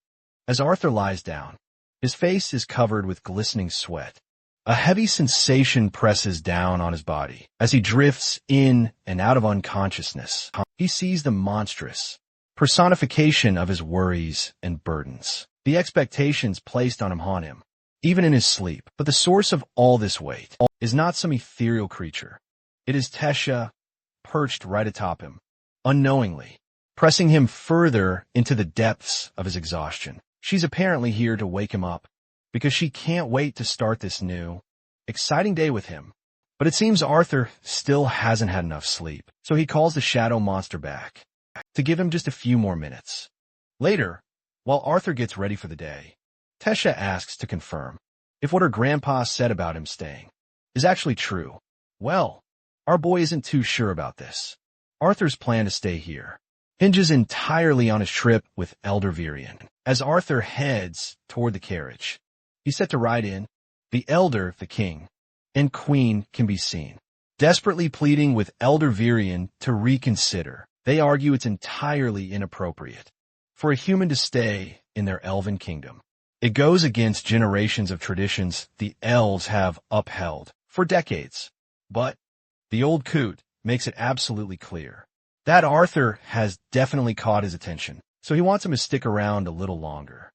Speaker 1: As Arthur lies down, his face is covered with glistening sweat. A heavy sensation presses down on his body as he drifts in and out of unconsciousness. He sees the monstrous personification of his worries and burdens. The expectations placed on him haunt him, even in his sleep. But the source of all this weight is not some ethereal creature. It is Tesha, perched right atop him, unknowingly, pressing him further into the depths of his exhaustion. She's apparently here to wake him up, because she can't wait to start this new, exciting day with him. But it seems Arthur still hasn't had enough sleep, so he calls the shadow monster back to give him just a few more minutes. Later, while Arthur gets ready for the day, Tesha asks to confirm if what her grandpa said about him staying is actually true. Well, our boy isn't too sure about this. Arthur's plan to stay here hinges entirely on his trip with Elder Virion. As Arthur heads toward the carriage he's set to ride in, the Elder, the King, and Queen can be seen, desperately pleading with Elder Virion to reconsider. They argue it's entirely inappropriate for a human to stay in their elven kingdom. It goes against generations of traditions the elves have upheld for decades. But the old coot makes it absolutely clear that Arthur has definitely caught his attention, so he wants him to stick around a little longer.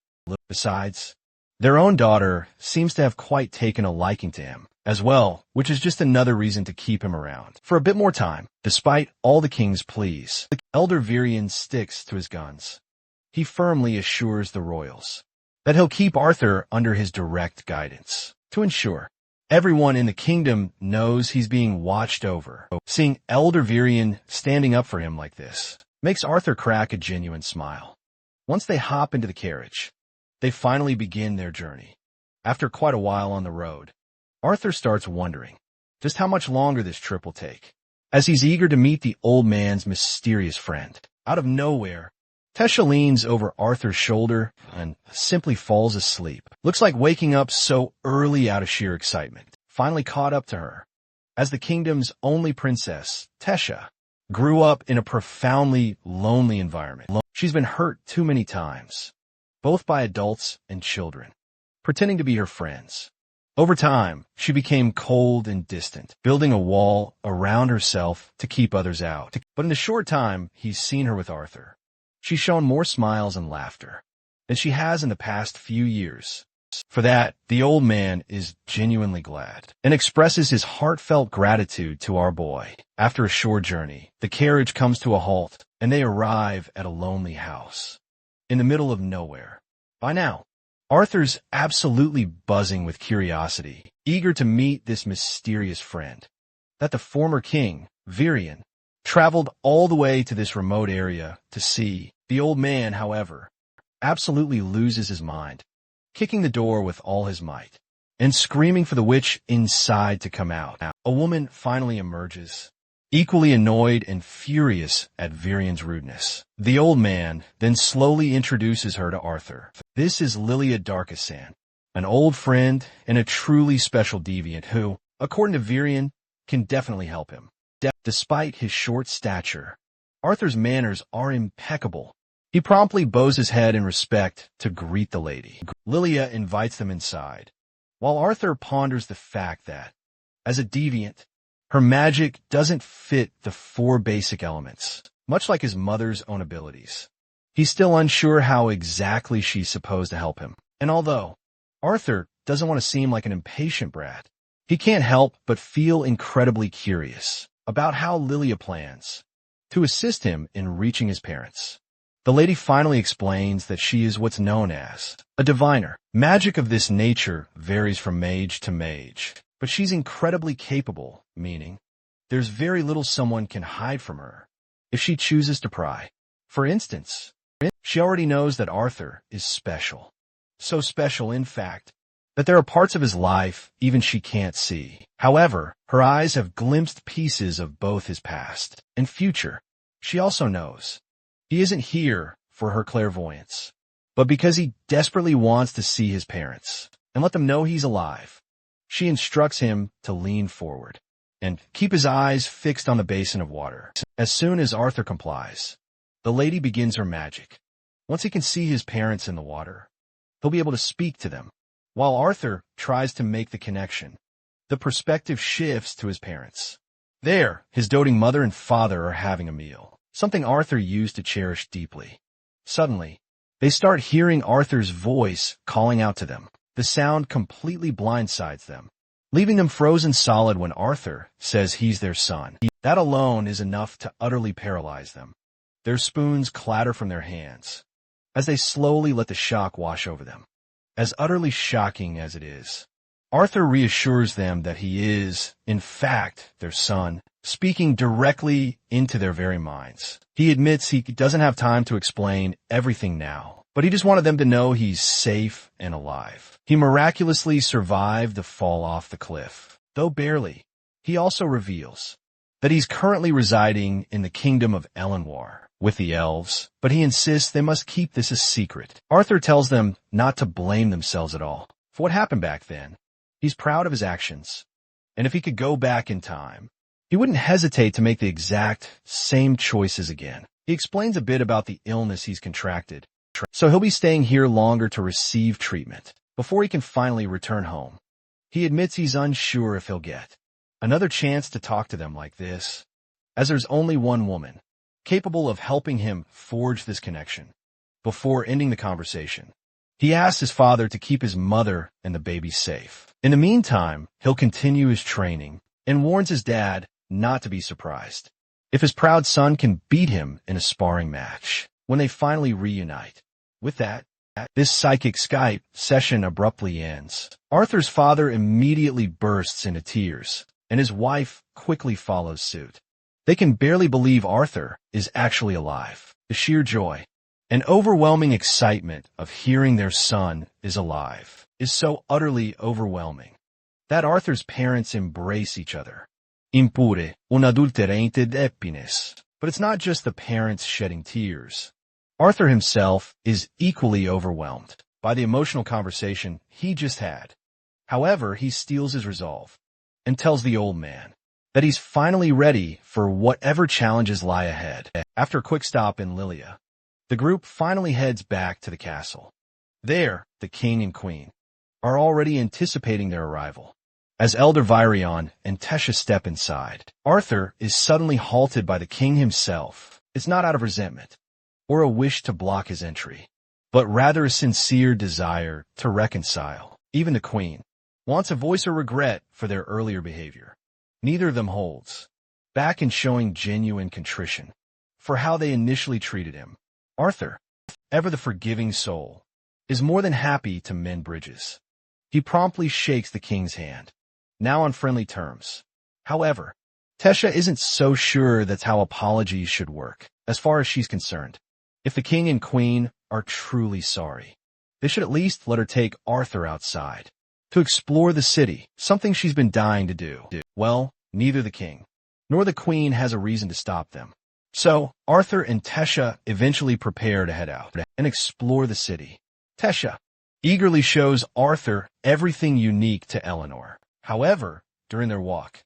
Speaker 1: Besides, their own daughter seems to have quite taken a liking to him as well, which is just another reason to keep him around for a bit more time. Despite all the king's pleas, Elder Virion sticks to his guns. He firmly assures the royals that he'll keep Arthur under his direct guidance to ensure everyone in the kingdom knows he's being watched over. Seeing Elder Virion standing up for him like this makes Arthur crack a genuine smile. Once they hop into the carriage, they finally begin their journey. After quite a while on the road, Arthur starts wondering just how much longer this trip will take, as he's eager to meet the old man's mysterious friend. Out of nowhere, Tesha leans over Arthur's shoulder and simply falls asleep. Looks like waking up so early out of sheer excitement. Finally caught up to her. As the kingdom's only princess, Tesha grew up in a profoundly lonely environment. She's been hurt too many times, both by adults and children, pretending to be her friends. Over time, she became cold and distant, building a wall around herself to keep others out. But in a short time he's seen her with Arthur, she's shown more smiles and laughter than she has in the past few years. For that, the old man is genuinely glad and expresses his heartfelt gratitude to our boy. After a short journey, the carriage comes to a halt, and they arrive at a lonely house in the middle of nowhere. By now, Arthur's absolutely buzzing with curiosity, eager to meet this mysterious friend that the former king, Virion, traveled all the way to this remote area to see. The old man, however, absolutely loses his mind, kicking the door with all his might and screaming for the witch inside to come out. A woman finally emerges, equally annoyed and furious at Virion's rudeness. The old man then slowly introduces her to Arthur. This is Lilia Darkasan, an old friend and a truly special deviant who, according to Virion, can definitely help him. Despite his short stature, Arthur's manners are impeccable. He promptly bows his head in respect to greet the lady. Lilia invites them inside, while Arthur ponders the fact that, as a deviant, her magic doesn't fit the 4 basic elements, much like his mother's own abilities. He's still unsure how exactly she's supposed to help him. And although Arthur doesn't want to seem like an impatient brat, he can't help but feel incredibly curious about how Lilia plans to assist him in reaching his parents. The lady finally explains that she is what's known as a diviner. Magic of this nature varies from mage to mage, but she's incredibly capable, meaning there's very little someone can hide from her if she chooses to pry. For instance, she already knows that Arthur is special. So special, in fact, that there are parts of his life even she can't see. However, her eyes have glimpsed pieces of both his past and future, She also knows he isn't here for her clairvoyance, but because he desperately wants to see his parents and let them know he's alive. She instructs him to lean forward and keep his eyes fixed on the basin of water. As soon as Arthur complies, the lady begins her magic. Once he can see his parents in the water, he'll be able to speak to them. While Arthur tries to make the connection, the perspective shifts to his parents. There, his doting mother and father are having a meal, something Arthur used to cherish deeply. Suddenly, they start hearing Arthur's voice calling out to them. The sound completely blindsides them, leaving them frozen solid when Arthur says he's their son. That alone is enough to utterly paralyze them. Their spoons clatter from their hands as they slowly let the shock wash over them. As utterly shocking as it is, Arthur reassures them that he is, in fact, their son, speaking directly into their very minds. He admits he doesn't have time to explain everything now, but he just wanted them to know he's safe and alive. He miraculously survived the fall off the cliff, though barely. He also reveals that he's currently residing in the kingdom of Elenwar with the elves, but he insists they must keep this a secret. Arthur tells them not to blame themselves at all for what happened back then. He's proud of his actions, and if he could go back in time, he wouldn't hesitate to make the exact same choices again. He explains a bit about the illness he's contracted, so he'll be staying here longer to receive treatment before he can finally return home. He admits he's unsure if he'll get another chance to talk to them like this, as there's only one woman capable of helping him forge this connection. Before ending the conversation, he asks his father to keep his mother and the baby safe. In the meantime, he'll continue his training and warns his dad not to be surprised if his proud son can beat him in a sparring match when they finally reunite. With that, this psychic Skype session abruptly ends. Arthur's father immediately bursts into tears, and his wife quickly follows suit. They can barely believe Arthur is actually alive. The sheer joy and overwhelming excitement of hearing their son is alive is so utterly overwhelming that Arthur's parents embrace each other. Impure, unadulterated happiness. But it's not just the parents shedding tears. Arthur himself is equally overwhelmed by the emotional conversation he just had. However, he steels his resolve and tells the old man that he's finally ready for whatever challenges lie ahead. After a quick stop in Lilia, the group finally heads back to the castle. There, the king and queen are already anticipating their arrival. As Elder Virion and Tesha step inside, Arthur is suddenly halted by the king himself. It's not out of resentment or a wish to block his entry, but rather a sincere desire to reconcile. Even the queen wants to voice her regret for their earlier behavior. Neither of them holds back in showing genuine contrition for how they initially treated him. Arthur, ever the forgiving soul, is more than happy to mend bridges. He promptly shakes the king's hand, now on friendly terms. However, Tesha isn't so sure that's how apologies should work, as far as she's concerned. If the king and queen are truly sorry, they should at least let her take Arthur outside to explore the city, something she's been dying to do. Well, neither the king nor the queen has a reason to stop them. So, Arthur and Tesha eventually prepare to head out and explore the city. Tesha eagerly shows Arthur everything unique to Eleanor. However, during their walk,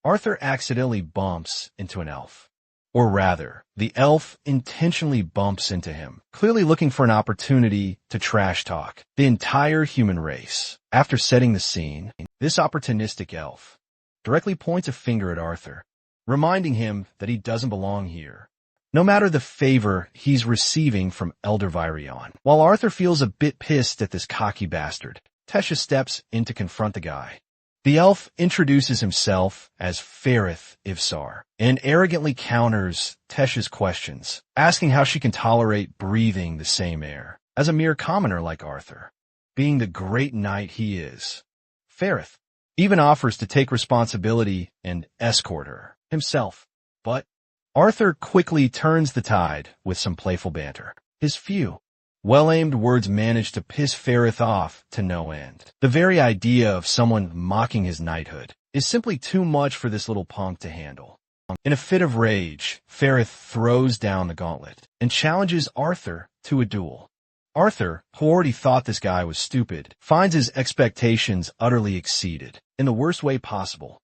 Speaker 1: Arthur accidentally bumps into an elf. Or rather, the elf intentionally bumps into him, clearly looking for an opportunity to trash talk the entire human race. After setting the scene, this opportunistic elf directly points a finger at Arthur, reminding him that he doesn't belong here, no matter the favor he's receiving from Elder Virion. While Arthur feels a bit pissed at this cocky bastard, Tesha steps in to confront the guy. The elf introduces himself as Ferith Ivsar and arrogantly counters Tesha's questions, asking how she can tolerate breathing the same air as a mere commoner like Arthur. Being the great knight he is, Ferith even offers to take responsibility and escort her himself. But Arthur quickly turns the tide with some playful banter. His few well-aimed words manage to piss Ferith off to no end. The very idea of someone mocking his knighthood is simply too much for this little punk to handle. In a fit of rage, Ferrith throws down the gauntlet and challenges Arthur to a duel. Arthur, who already thought this guy was stupid, finds his expectations utterly exceeded, in the worst way possible.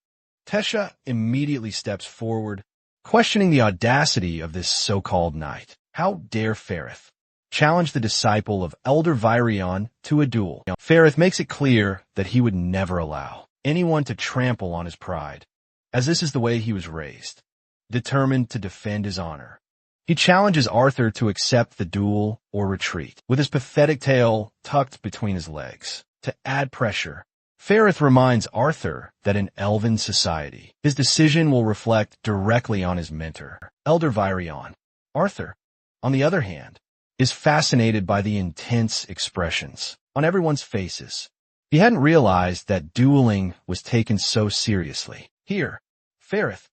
Speaker 1: Tesha immediately steps forward, questioning the audacity of this so-called knight. How dare Ferrith challenge the disciple of Elder Virion to a duel? Ferrith makes it clear that he would never allow anyone to trample on his pride, as this is the way he was raised, determined to defend his honor. He challenges Arthur to accept the duel or retreat, with his pathetic tail tucked between his legs. To add pressure, Ferrith reminds Arthur that in elven society, his decision will reflect directly on his mentor, Elder Virion. Arthur, on the other hand, is fascinated by the intense expressions on everyone's faces. He hadn't realized that dueling was taken so seriously. Here, Ferrith,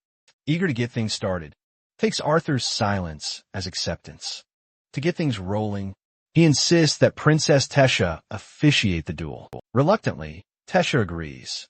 Speaker 1: eager to get things started, takes Arthur's silence as acceptance. To get things rolling, he insists that Princess Tesha officiate the duel. Reluctantly, Tesha agrees,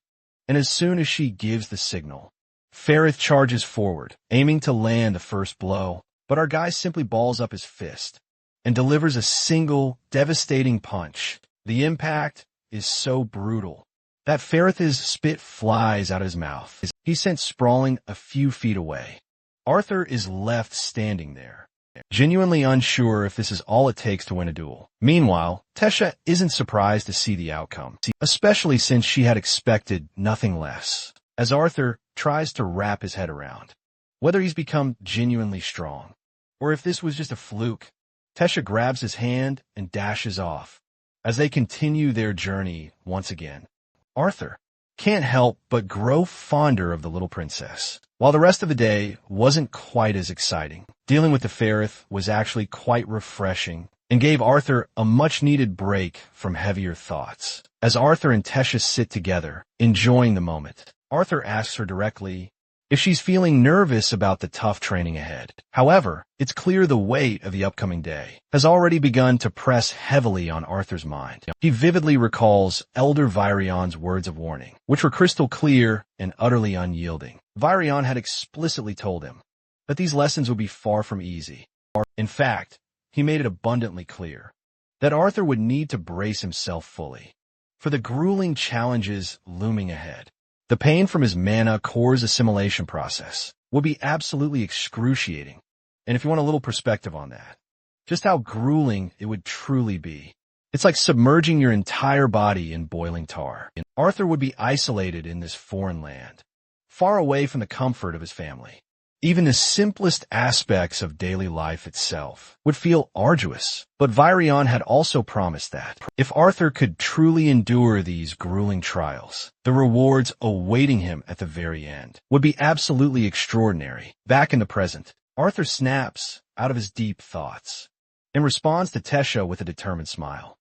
Speaker 1: and as soon as she gives the signal, Ferrith charges forward, aiming to land the first blow, but our guy simply balls up his fist and delivers a single, devastating punch. The impact is so brutal that Ferrith's spit flies out of his mouth. He's sent sprawling a few feet away. Arthur is left standing there, genuinely unsure if this is all it takes to win a duel. Meanwhile, Tesha isn't surprised to see the outcome, especially since she had expected nothing less, as Arthur tries to wrap his head around whether he's become genuinely strong, or if this was just a fluke. Tesha grabs his hand and dashes off, as they continue their journey once again. Arthur can't help but grow fonder of the little princess. While the rest of the day wasn't quite as exciting, dealing with the Ferrith was actually quite refreshing and gave Arthur a much-needed break from heavier thoughts. As Arthur and Tesha sit together, enjoying the moment, Arthur asks her directly if she's feeling nervous about the tough training ahead. However, it's clear the weight of the upcoming day has already begun to press heavily on Arthur's mind. He vividly recalls Elder Virion's words of warning, which were crystal clear and utterly unyielding. Virion had explicitly told him that these lessons would be far from easy. In fact, he made it abundantly clear that Arthur would need to brace himself fully for the grueling challenges looming ahead. The pain from his mana core's assimilation process would be absolutely excruciating, and if you want a little perspective on that, just how grueling it would truly be. It's like submerging your entire body in boiling tar. Arthur would be isolated in this foreign land, far away from the comfort of his family. Even the simplest aspects of daily life itself would feel arduous. But Virion had also promised that if Arthur could truly endure these grueling trials, the rewards awaiting him at the very end would be absolutely extraordinary. Back in the present, Arthur snaps out of his deep thoughts and responds to Tesha with a determined smile.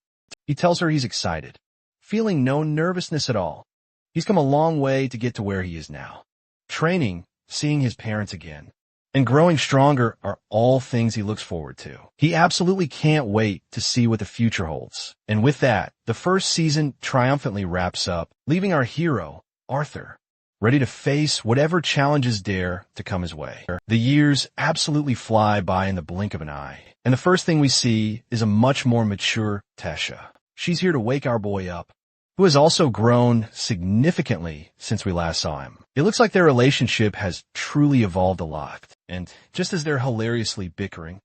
Speaker 1: He tells her he's excited, feeling no nervousness at all. He's come a long way to get to where he is now. Training, seeing his parents again, and growing stronger are all things he looks forward to. He absolutely can't wait to see what the future holds. And with that, the first season triumphantly wraps up, leaving our hero, Arthur, ready to face whatever challenges dare to come his way. The years absolutely fly by in the blink of an eye, and the first thing we see is a much more mature Tesha. She's here to wake our boy up, who has also grown significantly since we last saw him. It looks like their relationship has truly evolved a lot, and just as they're hilariously bickering,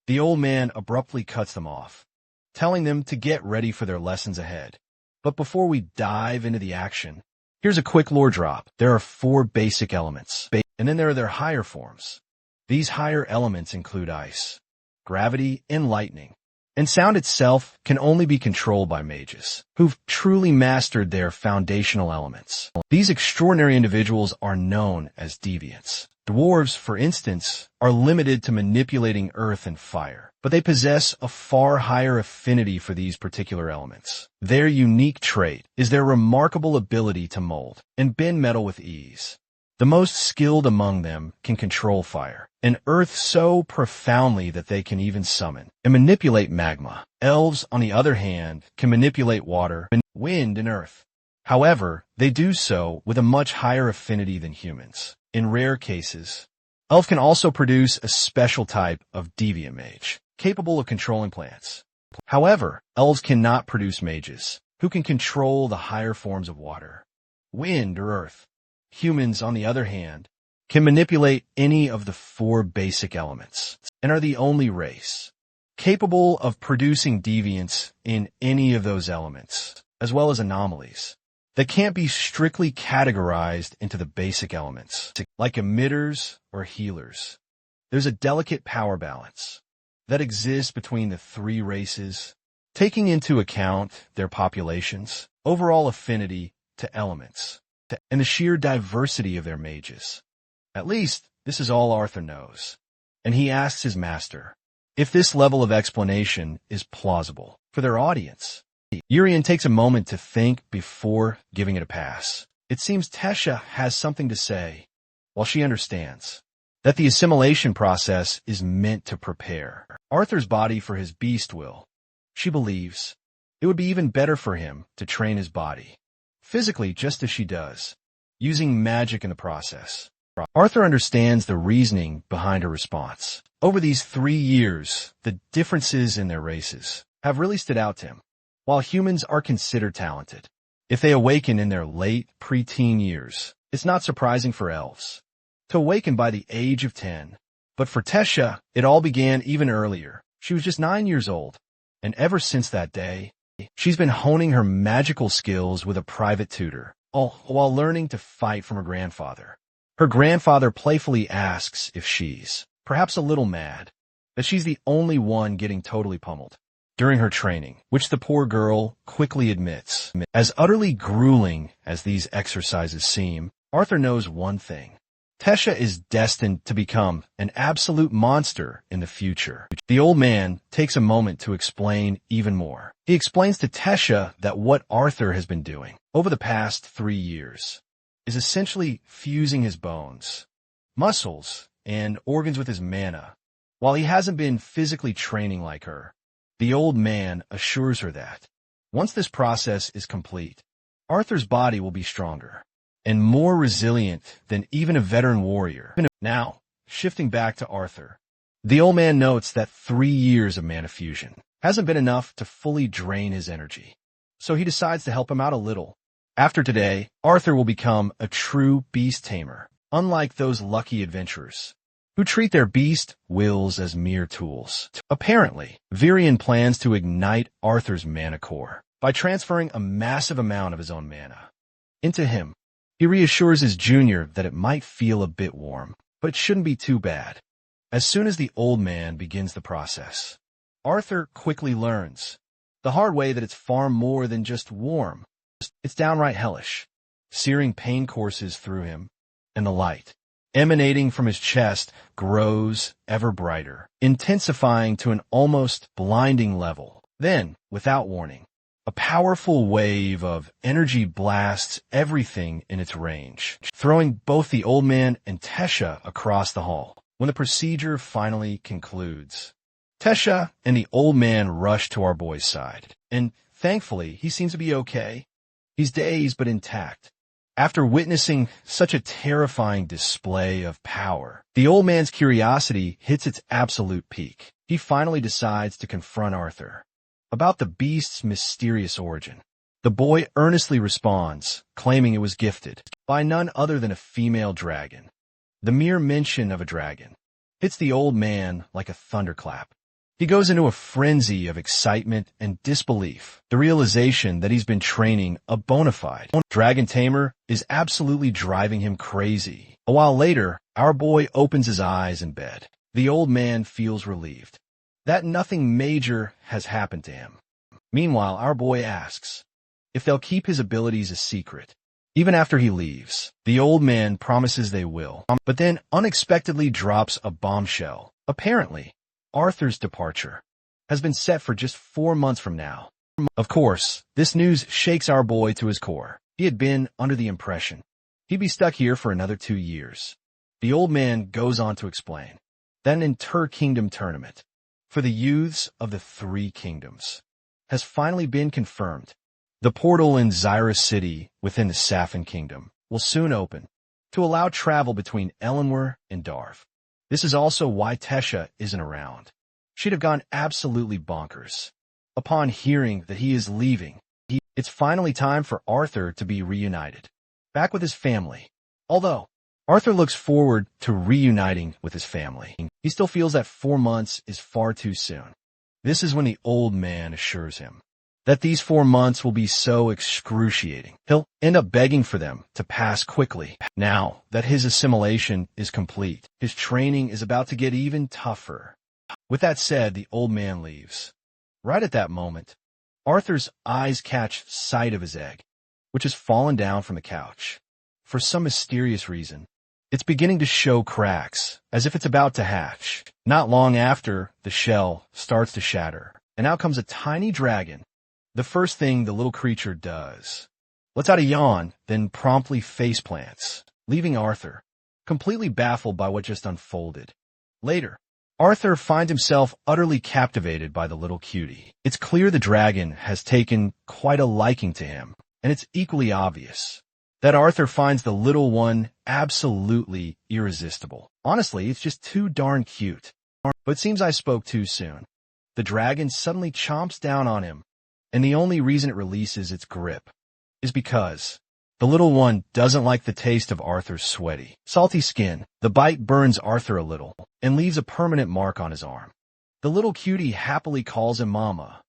Speaker 1: the old man abruptly cuts them off, telling them to get ready for their lessons ahead. But before we dive into the action, here's a quick lore drop. There are 4 basic elements, and then there are their higher forms. These higher elements include ice, gravity, and lightning. And sound itself can only be controlled by mages, who've truly mastered their foundational elements. These extraordinary individuals are known as deviants. Dwarves, for instance, are limited to manipulating earth and fire, but they possess a far higher affinity for these particular elements. Their unique trait is their remarkable ability to mold and bend metal with ease. The most skilled among them can control fire and earth so profoundly that they can even summon and manipulate magma. Elves, on the other hand, can manipulate water, wind, and earth. However, they do so with a much higher affinity than humans. In rare cases, Elves can also produce a special type of deviant mage, capable of controlling plants. However, elves cannot produce mages, who can control the higher forms of water, wind, or earth. Humans, on the other hand, can manipulate any of the 4 basic elements, and are the only race capable of producing deviants in any of those elements, as well as anomalies that can't be strictly categorized into the basic elements, like emitters or healers. There's a delicate power balance that exists between the 3 races, taking into account their populations, overall affinity to elements, and the sheer diversity of their mages. At least, this is all Arthur knows, and he asks his master if this level of explanation is plausible for their audience. Urian takes a moment to think before giving it a pass. It seems Tesha has something to say, while she understands that the assimilation process is meant to prepare Arthur's body for his beast will. She believes it would be even better for him to train his body physically, just as she does, using magic in the process. Arthur understands the reasoning behind her response. Over these 3 years, the differences in their races have really stood out to him. While humans are considered talented, if they awaken in their late preteen years, it's not surprising for elves to awaken by the age of 10. But for Tesha, it all began even earlier. She was just 9 years old, and ever since that day, she's been honing her magical skills with a private tutor, all while learning to fight from her grandfather. Her grandfather playfully asks if she's perhaps a little mad that she's the only one getting totally pummeled during her training, which the poor girl quickly admits. As utterly grueling as these exercises seem, Arthur knows one thing. Tesha is destined to become an absolute monster in the future. The old man takes a moment to explain even more. He explains to Tesha that what Arthur has been doing over the past 3 years is essentially fusing his bones, muscles, and organs with his mana. While he hasn't been physically training like her, the old man assures her that once this process is complete, Arthur's body will be stronger and more resilient than even a veteran warrior. Now, shifting back to Arthur, the old man notes that 3 years of mana fusion hasn't been enough to fully drain his energy, so he decides to help him out a little. After today, Arthur will become a true beast tamer, unlike those lucky adventurers who treat their beast wills as mere tools. Apparently, Virion plans to ignite Arthur's mana core by transferring a massive amount of his own mana into him. He reassures his junior that it might feel a bit warm, but it shouldn't be too bad. As soon as the old man begins the process, Arthur quickly learns the hard way that it's far more than just warm. It's downright hellish. Searing pain courses through him, and the light emanating from his chest grows ever brighter, intensifying to an almost blinding level. Then, without warning, a powerful wave of energy blasts everything in its range, throwing both the old man and Tesha across the hall. When the procedure finally concludes, Tesha and the old man rush to our boy's side, and thankfully he seems to be okay. He's dazed but intact. After witnessing such a terrifying display of power, the old man's curiosity hits its absolute peak. He finally decides to confront Arthur about the beast's mysterious origin. The boy earnestly responds, claiming it was gifted by none other than a female dragon. The mere mention of a dragon hits the old man like a thunderclap. He goes into a frenzy of excitement and disbelief. The realization that he's been training a bona fide dragon tamer is absolutely driving him crazy. A while later, our boy opens his eyes in bed. The old man feels relieved that nothing major has happened to him. Meanwhile, our boy asks if they'll keep his abilities a secret. Even after he leaves, the old man promises they will, but then unexpectedly drops a bombshell. Apparently, Arthur's departure has been set for just 4 months from now. Of course, this news shakes our boy to his core. He had been under the impression he'd be stuck here for another 2 years. The old man goes on to explain that an inter-kingdom tournament for the youths of the 3 kingdoms has finally been confirmed. The portal in Zyra City within the Safin Kingdom will soon open to allow travel between Elenwer and Darv. This is also why Tesha isn't around. She'd have gone absolutely bonkers. Upon hearing that he is leaving, it's finally time for Arthur to be reunited, back with his family. Although Arthur looks forward to reuniting with his family, he still feels that 4 months is far too soon. This is when the old man assures him that these 4 months will be so excruciating. He'll end up begging for them to pass quickly. Now that his assimilation is complete, his training is about to get even tougher. With that said, the old man leaves. Right at that moment, Arthur's eyes catch sight of his egg, which has fallen down from the couch. For some mysterious reason, it's beginning to show cracks, as if it's about to hatch. Not long after, the shell starts to shatter, and out comes a tiny dragon. The first thing the little creature does, lets out a yawn, then promptly faceplants, leaving Arthur completely baffled by what just unfolded. Later, Arthur finds himself utterly captivated by the little cutie. It's clear the dragon has taken quite a liking to him, and it's equally obvious that Arthur finds the little one absolutely irresistible. Honestly, it's just too darn cute. But it seems I spoke too soon. The dragon suddenly chomps down on him, and the only reason it releases its grip is because the little one doesn't like the taste of Arthur's sweaty, salty skin. The bite burns Arthur a little and leaves a permanent mark on his arm. The little cutie happily calls him Mama.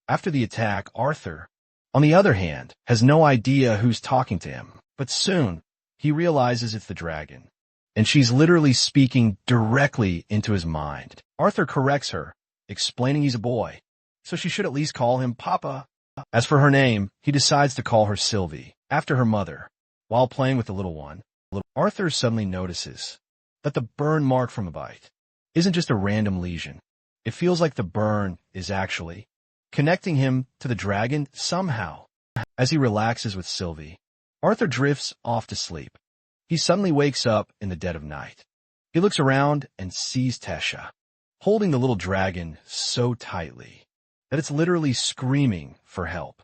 Speaker 1: After the attack, Arthur, on the other hand, has no idea who's talking to him. But soon, he realizes it's the dragon, and she's literally speaking directly into his mind. Arthur corrects her, explaining he's a boy, so she should at least call him Papa. As for her name, he decides to call her Sylvie, after her mother. While playing with the little one, Arthur suddenly notices that the burn mark from a bite isn't just a random lesion. It feels like the burn is actually connecting him to the dragon somehow. As he relaxes with Sylvie, Arthur drifts off to sleep. He suddenly wakes up in the dead of night. He looks around and sees Tesha, holding the little dragon so tightly that it's literally screaming for help.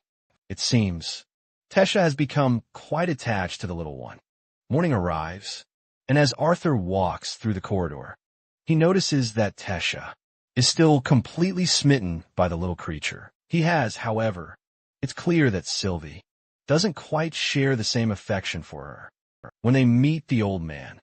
Speaker 1: It seems Tesha has become quite attached to the little one. Morning arrives, and as Arthur walks through the corridor, he notices that Tesha is still completely smitten by the little creature. He has, however, it's clear that Sylvie doesn't quite share the same affection for her. When they meet the old man,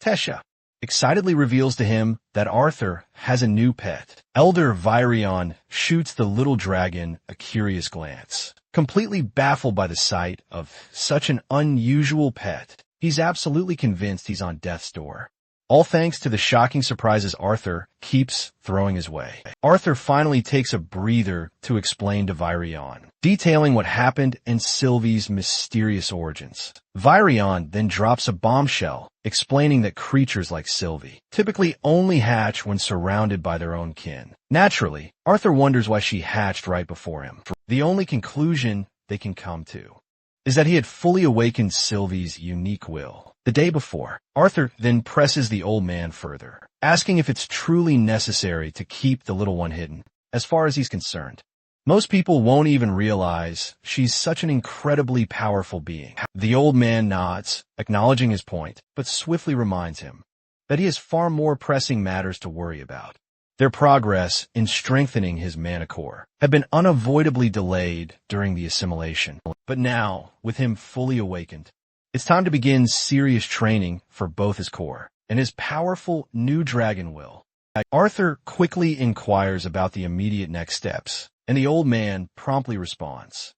Speaker 1: Tesha excitedly reveals to him that Arthur has a new pet. Elder Virion shoots the little dragon a curious glance. Completely baffled by the sight of such an unusual pet, he's absolutely convinced he's on death's door. All thanks to the shocking surprises Arthur keeps throwing his way. Arthur finally takes a breather to explain to Virion, detailing what happened and Sylvie's mysterious origins. Virion then drops a bombshell, explaining that creatures like Sylvie typically only hatch when surrounded by their own kin. Naturally, Arthur wonders why she hatched right before him. The only conclusion they can come to is that he had fully awakened Sylvie's unique will. The day before, Arthur then presses the old man further, asking if it's truly necessary to keep the little one hidden. As far as he's concerned, most people won't even realize she's such an incredibly powerful being. The old man nods, acknowledging his point, but swiftly reminds him that he has far more pressing matters to worry about. Their progress in strengthening his mana core had been unavoidably delayed during the assimilation. But now, with him fully awakened, it's time to begin serious training for both his core and his powerful new dragon will. Arthur quickly inquires about the immediate next steps, and the old man promptly responds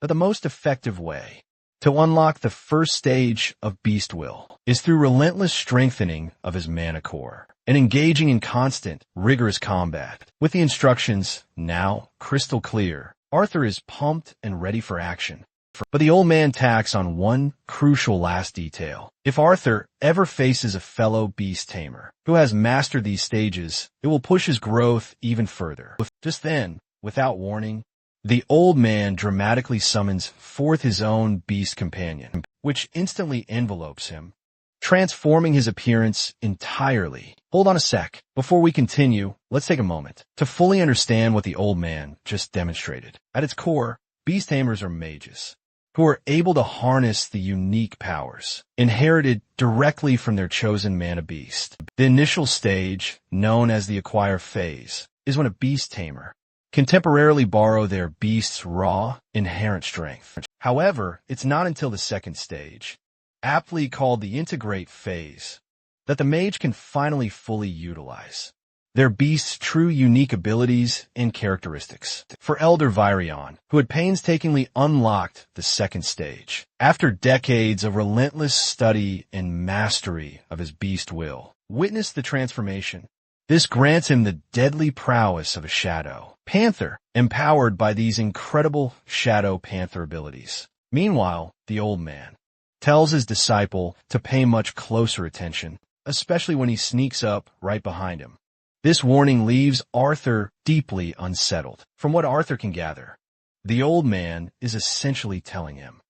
Speaker 1: that the most effective way to unlock the first stage of Beast Will is through relentless strengthening of his mana core and engaging in constant, rigorous combat. With the instructions now crystal clear, Arthur is pumped and ready for action. But the old man tacks on one crucial last detail. If Arthur ever faces a fellow beast tamer who has mastered these stages, it will push his growth even further. Just then, without warning, the old man dramatically summons forth his own beast companion, which instantly envelopes him, transforming his appearance entirely. Hold on a sec. Before we continue, let's take a moment to fully understand what the old man just demonstrated. At its core, beast tamers are mages. who are able to harness the unique powers inherited directly from their chosen mana beast. The initial stage, known as the acquire phase, is when a beast tamer can temporarily borrow their beast's raw, inherent strength. However, it's not until the second stage, aptly called the integrate phase, that the mage can finally fully utilize their beast's true unique abilities and characteristics. For Elder Virion, who had painstakingly unlocked the second stage, after decades of relentless study and mastery of his beast will, witnessed the transformation. This grants him the deadly prowess of a shadow panther, empowered by these incredible shadow panther abilities. Meanwhile, the old man tells his disciple to pay much closer attention, especially when he sneaks up right behind him. This warning leaves Arthur deeply unsettled. From what Arthur can gather, the old man is essentially telling him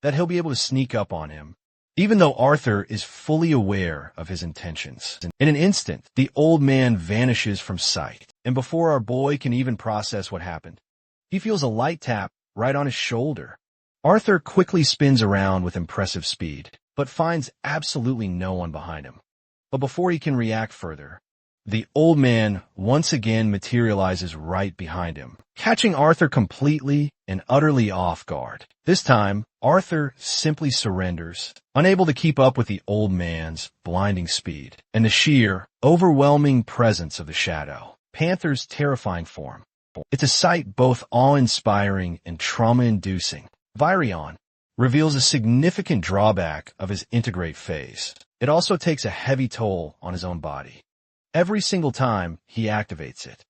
Speaker 1: that he'll be able to sneak up on him, even though Arthur is fully aware of his intentions. In an instant, the old man vanishes from sight, and before our boy can even process what happened, he feels a light tap right on his shoulder. Arthur quickly spins around with impressive speed, but finds absolutely no one behind him. But before he can react further, the old man once again materializes right behind him, catching Arthur completely and utterly off guard. This time, Arthur simply surrenders, unable to keep up with the old man's blinding speed and the sheer, overwhelming presence of the shadow panther's terrifying form. It's a sight both awe-inspiring and trauma-inducing. Virion reveals a significant drawback of his integrate phase. It also takes a heavy toll on his own body every single time he activates it.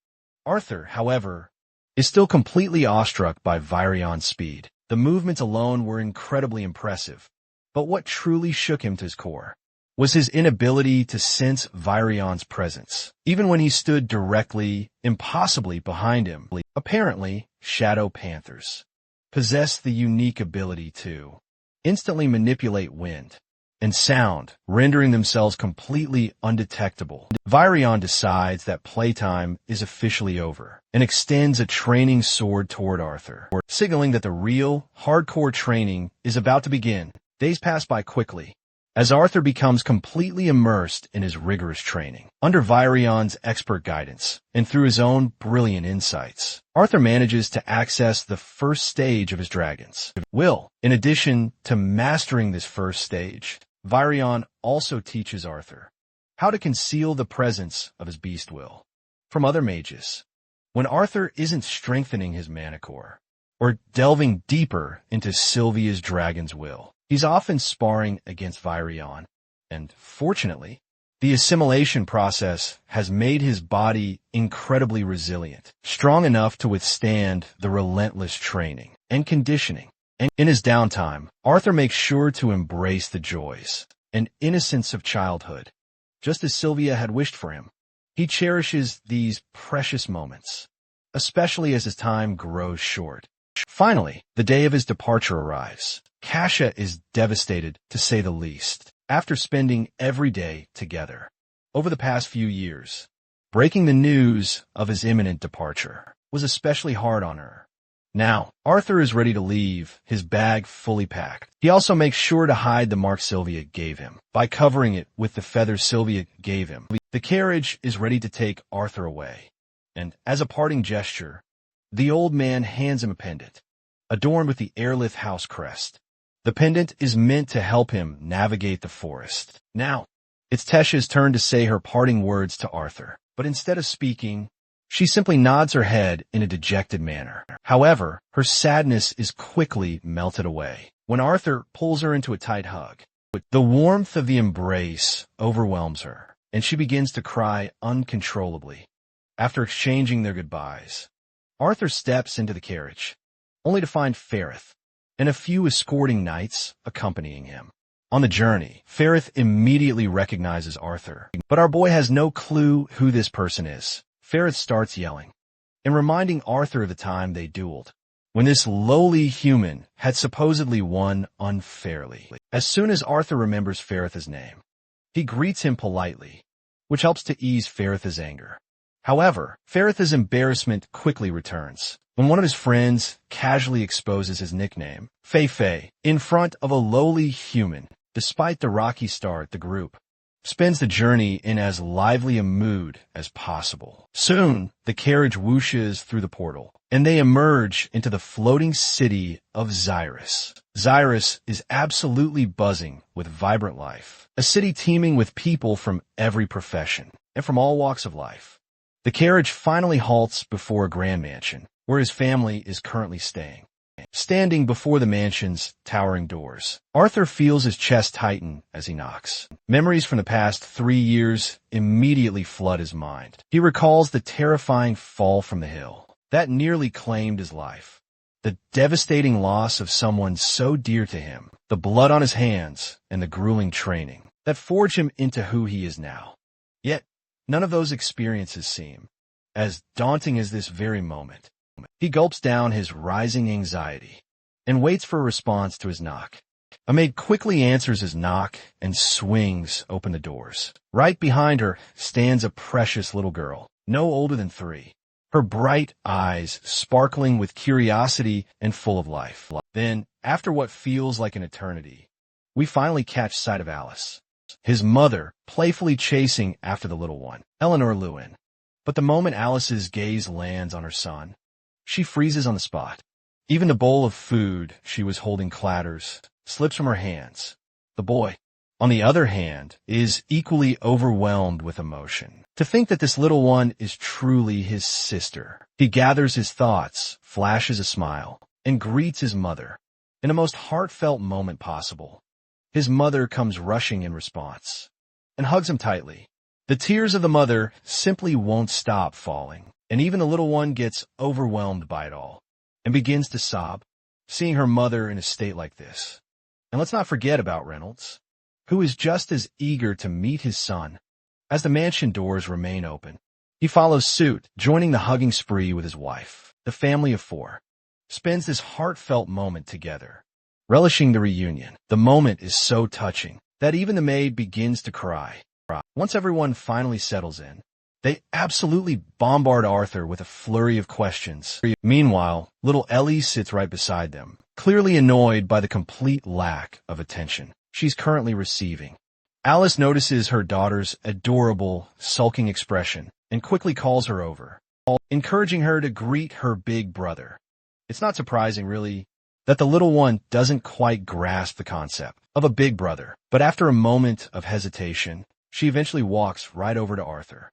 Speaker 1: Arthur, however, is still completely awestruck by Virion's speed. The movements alone were incredibly impressive, but what truly shook him to his core was his inability to sense Virion's presence, even when he stood directly, impossibly behind him. Apparently, shadow panthers possess the unique ability to instantly manipulate wind and sound, rendering themselves completely undetectable. Virion decides that playtime is officially over and extends a training sword toward Arthur, signaling that the real, hardcore training is about to begin. Days pass by quickly as Arthur becomes completely immersed in his rigorous training. Under Virion's expert guidance and through his own brilliant insights, Arthur manages to access the first stage of his dragon's will. In addition to mastering this first stage, Virion also teaches Arthur how to conceal the presence of his beast will from other mages. When Arthur isn't strengthening his mana core or delving deeper into Sylvia's dragon's will, he's often sparring against Virion, and fortunately, the assimilation process has made his body incredibly resilient, strong enough to withstand the relentless training and conditioning. And in his downtime, Arthur makes sure to embrace the joys and innocence of childhood, just as Sylvia had wished for him. He cherishes these precious moments, especially as his time grows short. Finally, the day of his departure arrives. Kasha is devastated, to say the least, after spending every day together over the past few years. Breaking the news of his imminent departure was especially hard on her. Now, Arthur is ready to leave, his bag fully packed. He also makes sure to hide the mark Sylvia gave him by covering it with the feathers Sylvia gave him. The carriage is ready to take Arthur away, and as a parting gesture, the old man hands him a pendant, adorned with the Airlith house crest. The pendant is meant to help him navigate the forest. Now, it's Tesh's turn to say her parting words to Arthur, but instead of speaking, she simply nods her head in a dejected manner. However, her sadness is quickly melted away when Arthur pulls her into a tight hug. The warmth of the embrace overwhelms her, and she begins to cry uncontrollably. After exchanging their goodbyes, Arthur steps into the carriage, only to find Ferrith and a few escorting knights accompanying him. On the journey, Ferrith immediately recognizes Arthur, but our boy has no clue who this person is. Ferrith starts yelling and reminding Arthur of the time they dueled, when this lowly human had supposedly won unfairly. As soon as Arthur remembers Ferrith's name, he greets him politely, which helps to ease Ferrith's anger. However, Ferrith's embarrassment quickly returns when one of his friends casually exposes his nickname, Fei Fei, in front of a lowly human. Despite the rocky start, the group spends the journey in as lively a mood as possible. Soon, the carriage whooshes through the portal, and they emerge into the floating city of Xyrus. Xyrus is absolutely buzzing with vibrant life, a city teeming with people from every profession and from all walks of life. The carriage finally halts before a grand mansion, where his family is currently staying. Standing before the mansion's towering doors, Arthur feels his chest tighten as he knocks. Memories from the past 3 years immediately flood his mind. He recalls the terrifying fall from the hill that nearly claimed his life, the devastating loss of someone so dear to him, the blood on his hands, and the grueling training that forged him into who he is now. Yet, none of those experiences seem as daunting as this very moment. He gulps down his rising anxiety and waits for a response to his knock. A maid quickly answers his knock and swings open the doors. Right behind her stands a precious little girl, no older than 3, her bright eyes sparkling with curiosity and full of life. Then, after what feels like an eternity, we finally catch sight of Alice, his mother, playfully chasing after the little one, Eleanor Lewin. But the moment Alice's gaze lands on her son, she freezes on the spot. Even the bowl of food she was holding clatters, slips from her hands. The boy, on the other hand, is equally overwhelmed with emotion. To think that this little one is truly his sister. He gathers his thoughts, flashes a smile, and greets his mother in the most heartfelt moment possible. His mother comes rushing in response and hugs him tightly. The tears of the mother simply won't stop falling, and even the little one gets overwhelmed by it all and begins to sob, seeing her mother in a state like this. And let's not forget about Reynolds, who is just as eager to meet his son. As the mansion doors remain open, he follows suit, joining the hugging spree with his wife. The family of 4 spends this heartfelt moment together, relishing the reunion. The moment is so touching that even the maid begins to cry. Once everyone finally settles in, they absolutely bombard Arthur with a flurry of questions. Meanwhile, little Ellie sits right beside them, clearly annoyed by the complete lack of attention she's currently receiving. Alice notices her daughter's adorable, sulking expression and quickly calls her over, encouraging her to greet her big brother. It's not surprising, really, that the little one doesn't quite grasp the concept of a big brother, but after a moment of hesitation, she eventually walks right over to Arthur.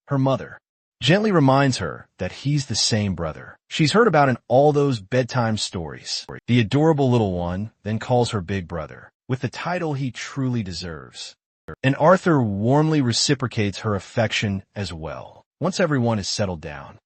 Speaker 1: Her mother gently reminds her that he's the same brother she's heard about in all those bedtime stories. The adorable little one then calls her big brother with the title he truly deserves, and Arthur warmly reciprocates her affection as well. Once everyone is settled down,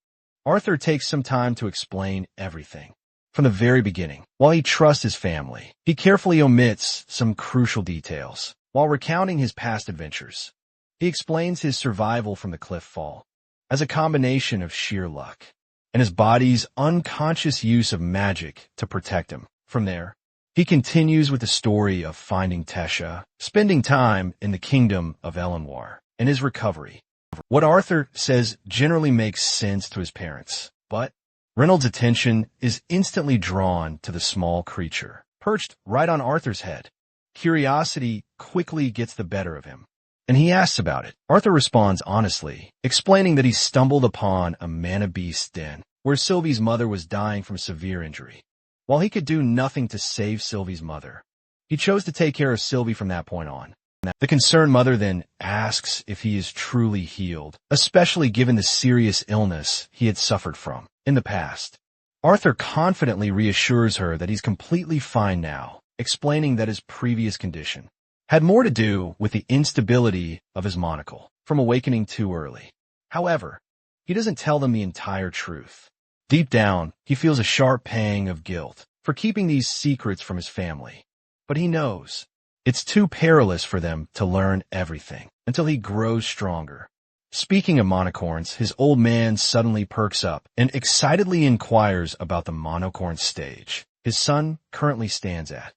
Speaker 1: Arthur takes some time to explain everything from the very beginning. While he trusts his family, he carefully omits some crucial details. While recounting his past adventures, he explains his survival from the cliff fall as a combination of sheer luck and his body's unconscious use of magic to protect him. From there, he continues with the story of finding Tesha, spending time in the kingdom of Eleanor, and his recovery. What Arthur says generally makes sense to his parents, but Reynolds' attention is instantly drawn to the small creature perched right on Arthur's head. Curiosity quickly gets the better of him, and he asks about it. Arthur responds honestly, explaining that he stumbled upon a mana beast den where Sylvie's mother was dying from severe injury. While he could do nothing to save Sylvie's mother, he chose to take care of Sylvie from that point on. The concerned mother then asks if he is truly healed, especially given the serious illness he had suffered from in the past. Arthur confidently reassures her that he's completely fine now, explaining that his previous condition had more to do with the instability of his monocle from awakening too early. However, he doesn't tell them the entire truth. Deep down, he feels a sharp pang of guilt for keeping these secrets from his family. But he knows it's too perilous for them to learn everything until he grows stronger. Speaking of monocorns, his old man suddenly perks up and excitedly inquires about the monocorn stage his son currently stands at.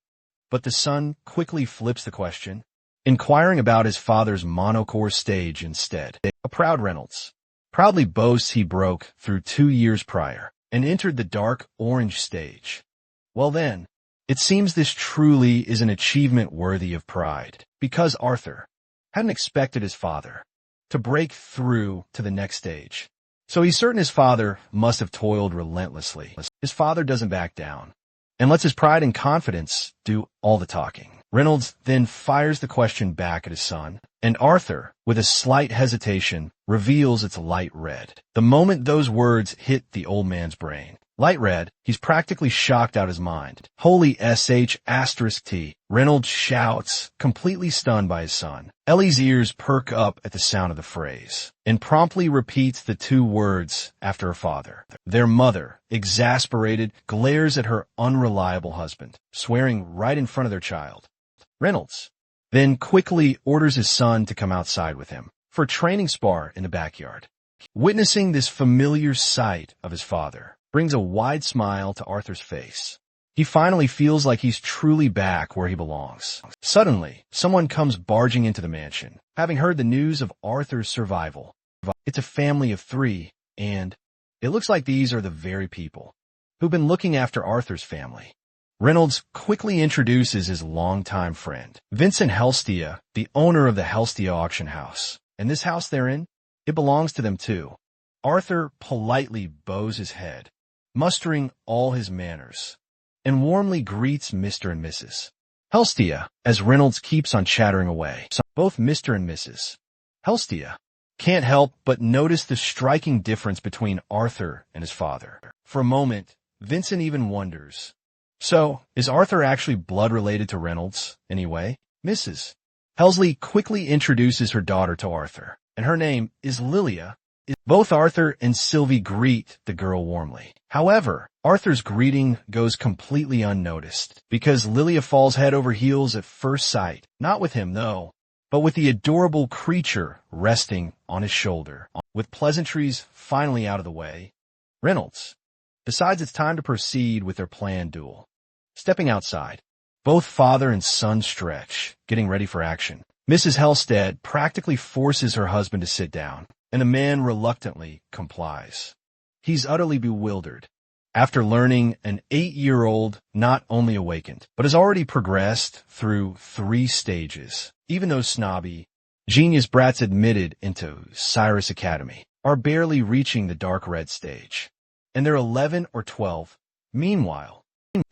Speaker 1: But the son quickly flips the question, inquiring about his father's monocore stage instead. A proud Reynolds proudly boasts he broke through 2 years prior and entered the dark orange stage. Well then, it seems this truly is an achievement worthy of pride, because Arthur hadn't expected his father to break through to the next stage. So he's certain his father must have toiled relentlessly. His father doesn't back down and lets his pride and confidence do all the talking. Reynolds then fires the question back at his son, and Arthur, with a slight hesitation, reveals it's light red. The moment those words hit the old man's brain, light red, he's practically shocked out his mind. Holy sh**t. Reynolds shouts, completely stunned by his son. Ellie's ears perk up at the sound of the phrase, and promptly repeats the two words after her father. Their mother, exasperated, glares at her unreliable husband, swearing right in front of their child. Reynolds then quickly orders his son to come outside with him for a training spar in the backyard. Witnessing this familiar sight of his father brings a wide smile to Arthur's face. He finally feels like he's truly back where he belongs. Suddenly, someone comes barging into the mansion, having heard the news of Arthur's survival. It's a family of 3, and it looks like these are the very people who've been looking after Arthur's family. Reynolds quickly introduces his longtime friend, Vincent Helstia, the owner of the Helstia auction house. And this house they're in, it belongs to them too. Arthur politely bows his head, mustering all his manners, and warmly greets Mr. and Mrs. Helstia as Reynolds keeps on chattering away. Both Mr. and Mrs. Helstia can't help but notice the striking difference between Arthur and his father. For a moment, Vincent even wonders, so, is Arthur actually blood-related to Reynolds, anyway? Mrs. Helsley quickly introduces her daughter to Arthur, and her name is Lilia. Both Arthur and Sylvie greet the girl warmly. However, Arthur's greeting goes completely unnoticed, because Lilia falls head over heels at first sight, not with him, though, but with the adorable creature resting on his shoulder. With pleasantries finally out of the way, Reynolds decides it's time to proceed with their planned duel. Stepping outside, both father and son stretch, getting ready for action. Mrs. Helsted practically forces her husband to sit down, and the man reluctantly complies. He's utterly bewildered. After learning an 8-year-old not only awakened, but has already progressed through 3 stages. Even those snobby, genius brats admitted into Cyrus Academy are barely reaching the dark red stage, and they're 11 or 12. Meanwhile,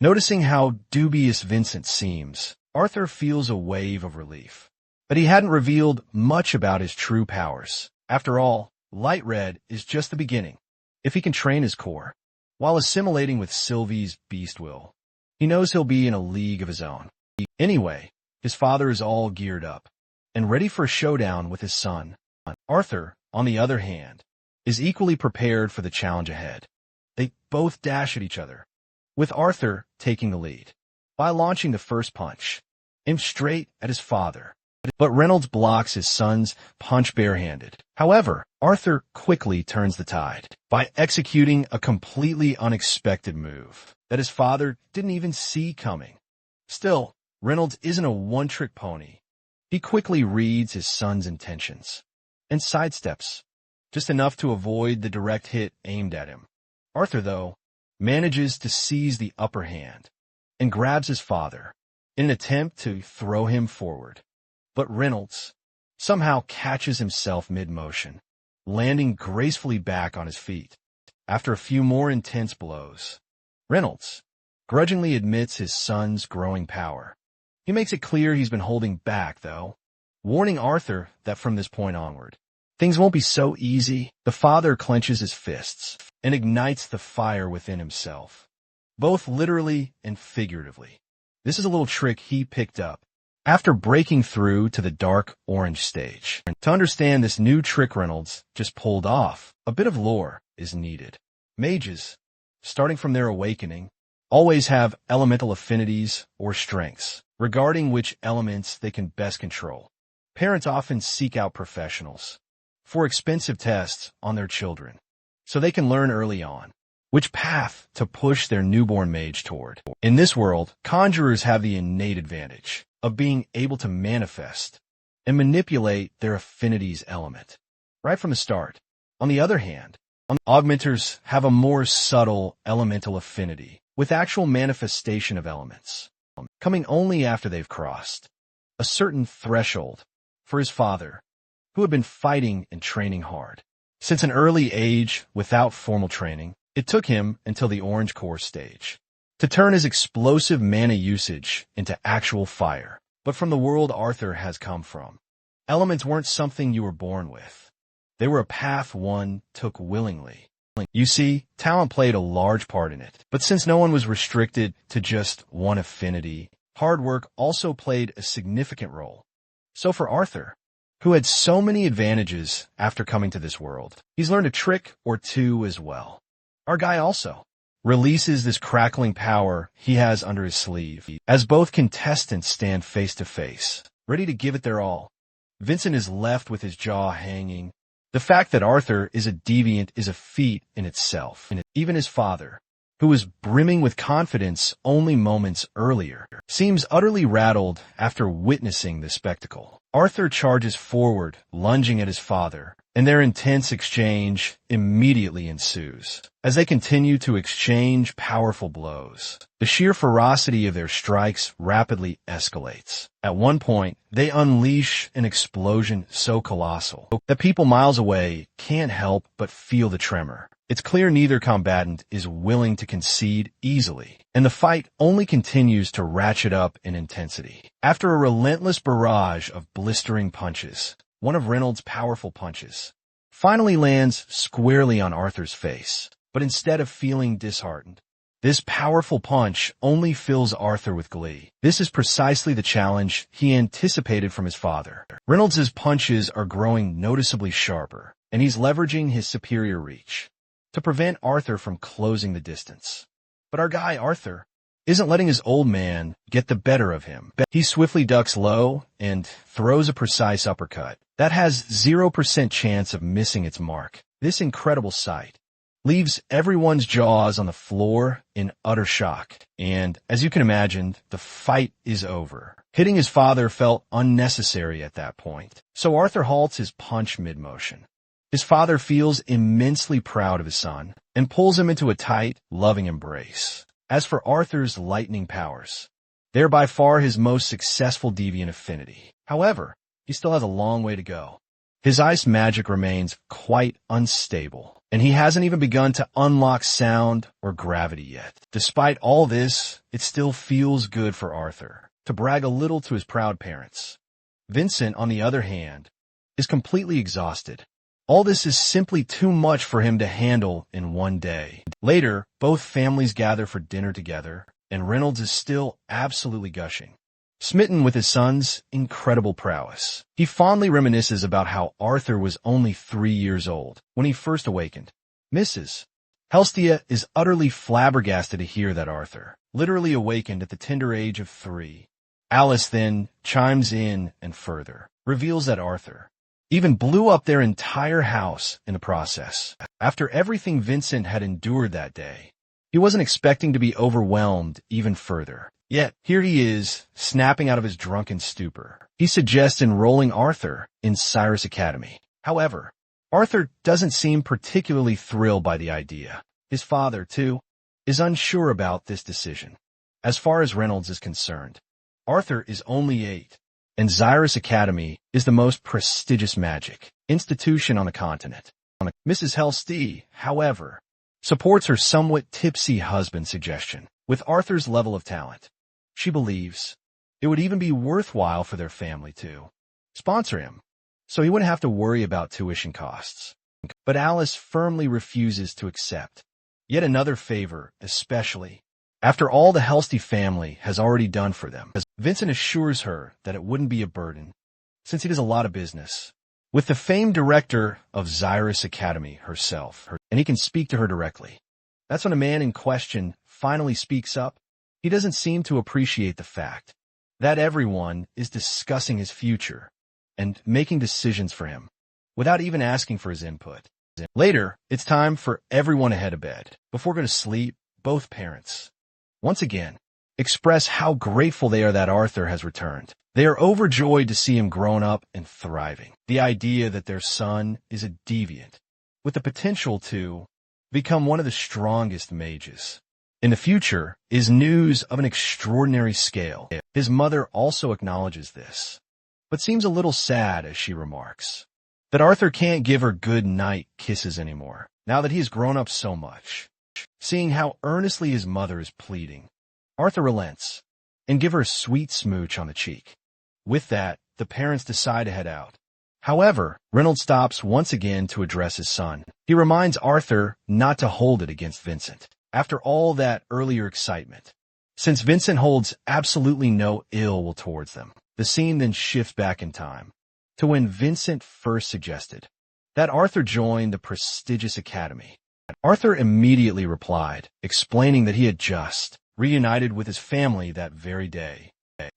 Speaker 1: noticing how dubious Vincent seems, Arthur feels a wave of relief. But he hadn't revealed much about his true powers. After all, light red is just the beginning. If he can train his core, while assimilating with Sylvie's beast will, he knows he'll be in a league of his own. Anyway, his father is all geared up and ready for a showdown with his son. Arthur, on the other hand, is equally prepared for the challenge ahead. They both dash at each other, with Arthur taking the lead by launching the first punch, aimed straight at his father. But Reynolds blocks his son's punch barehanded. However, Arthur quickly turns the tide by executing a completely unexpected move that his father didn't even see coming. Still, Reynolds isn't a one-trick pony. He quickly reads his son's intentions and sidesteps, just enough to avoid the direct hit aimed at him. Arthur, though, manages to seize the upper hand and grabs his father in an attempt to throw him forward. But Reynolds somehow catches himself mid-motion, landing gracefully back on his feet. After a few more intense blows, Reynolds grudgingly admits his son's growing power. He makes it clear he's been holding back, though, warning Arthur that from this point onward, things won't be so easy. The father clenches his fists and ignites the fire within himself, both literally and figuratively. This is a little trick he picked up after breaking through to the dark orange stage. To understand this new trick Reynolds just pulled off, a bit of lore is needed. Mages, starting from their awakening, always have elemental affinities or strengths regarding which elements they can best control. Parents often seek out professionals for expensive tests on their children, so they can learn early on which path to push their newborn mage toward. In this world, conjurers have the innate advantage of being able to manifest and manipulate their affinities element right from the start. On the other hand, Augmenters have a more subtle elemental affinity, with actual manifestation of elements, coming only after they've crossed a certain threshold. For his father, who had been fighting and training hard since an early age without formal training, it took him until the Orange Core stage to turn his explosive mana usage into actual fire. But from the world Arthur has come from, elements weren't something you were born with. They were a path one took willingly. You see, talent played a large part in it. But since no one was restricted to just one affinity, hard work also played a significant role. So for Arthur, who had so many advantages after coming to this world, he's learned a trick or two as well. Our guy also releases this crackling power he has under his sleeve as both contestants stand face to face, ready to give it their all. Vincent is left with his jaw hanging. The fact that Arthur is a deviant is a feat in itself. Even his father, who was brimming with confidence only moments earlier, seems utterly rattled after witnessing this spectacle. Arthur charges forward, lunging at his father, and their intense exchange immediately ensues. As they continue to exchange powerful blows, the sheer ferocity of their strikes rapidly escalates. At one point, they unleash an explosion so colossal that people miles away can't help but feel the tremor. It's clear neither combatant is willing to concede easily, and the fight only continues to ratchet up in intensity. After a relentless barrage of blistering punches, one of Reynolds' powerful punches finally lands squarely on Arthur's face. But instead of feeling disheartened, this powerful punch only fills Arthur with glee. This is precisely the challenge he anticipated from his father. Reynolds' punches are growing noticeably sharper, and he's leveraging his superior reach to prevent Arthur from closing the distance. But our guy, Arthur, isn't letting his old man get the better of him. He swiftly ducks low and throws a precise uppercut that has 0% chance of missing its mark. This incredible sight leaves everyone's jaws on the floor in utter shock. And as you can imagine, the fight is over. Hitting his father felt unnecessary at that point, so Arthur halts his punch mid-motion. His father feels immensely proud of his son and pulls him into a tight, loving embrace. As for Arthur's lightning powers, they're by far his most successful deviant affinity. However, he still has a long way to go. His ice magic remains quite unstable, and he hasn't even begun to unlock sound or gravity yet. Despite all this, it still feels good for Arthur to brag a little to his proud parents. Vincent, on the other hand, is completely exhausted. All this is simply too much for him to handle in one day. Later, both families gather for dinner together, and Reynolds is still absolutely gushing, smitten with his son's incredible prowess. He fondly reminisces about how Arthur was only 3 years old when he first awakened. Mrs. Helstia is utterly flabbergasted to hear that Arthur literally awakened at the tender age of 3. Alice then chimes in and further reveals that Arthur even blew up their entire house in the process. After everything Vincent had endured that day, he wasn't expecting to be overwhelmed even further. Yet, here he is, snapping out of his drunken stupor. He suggests enrolling Arthur in Cyrus Academy. However, Arthur doesn't seem particularly thrilled by the idea. His father, too, is unsure about this decision. As far as Reynolds is concerned, Arthur is only 8, and Cyrus Academy is the most prestigious magic institution on the continent. Mrs. Helsty, however, supports her somewhat tipsy husband's suggestion. With Arthur's level of talent, she believes it would even be worthwhile for their family to sponsor him, so he wouldn't have to worry about tuition costs. But Alice firmly refuses to accept yet another favor, especially after all the Helsty family has already done for them. Vincent assures her that it wouldn't be a burden, since he does a lot of business with the famed director of Cyrus Academy herself, and he can speak to her directly. That's when a man in question finally speaks up. He doesn't seem to appreciate the fact that everyone is discussing his future and making decisions for him without even asking for his input. Later, it's time for everyone to head to bed. Before going to sleep, both parents once again express how grateful they are that Arthur has returned. They are overjoyed to see him grown up and thriving. The idea that their son is a deviant with the potential to become one of the strongest mages in the future, is news of an extraordinary scale. His mother also acknowledges this, but seems a little sad as she remarks that Arthur can't give her good night kisses anymore, now that he has grown up so much. Seeing how earnestly his mother is pleading, Arthur relents and give her a sweet smooch on the cheek. With that, the parents decide to head out. However, Reynolds stops once again to address his son. He reminds Arthur not to hold it against Vincent after all that earlier excitement, since Vincent holds absolutely no ill will towards them. The scene then shifts back in time to when Vincent first suggested that Arthur join the prestigious academy. Arthur immediately replied, explaining that he had just reunited with his family that very day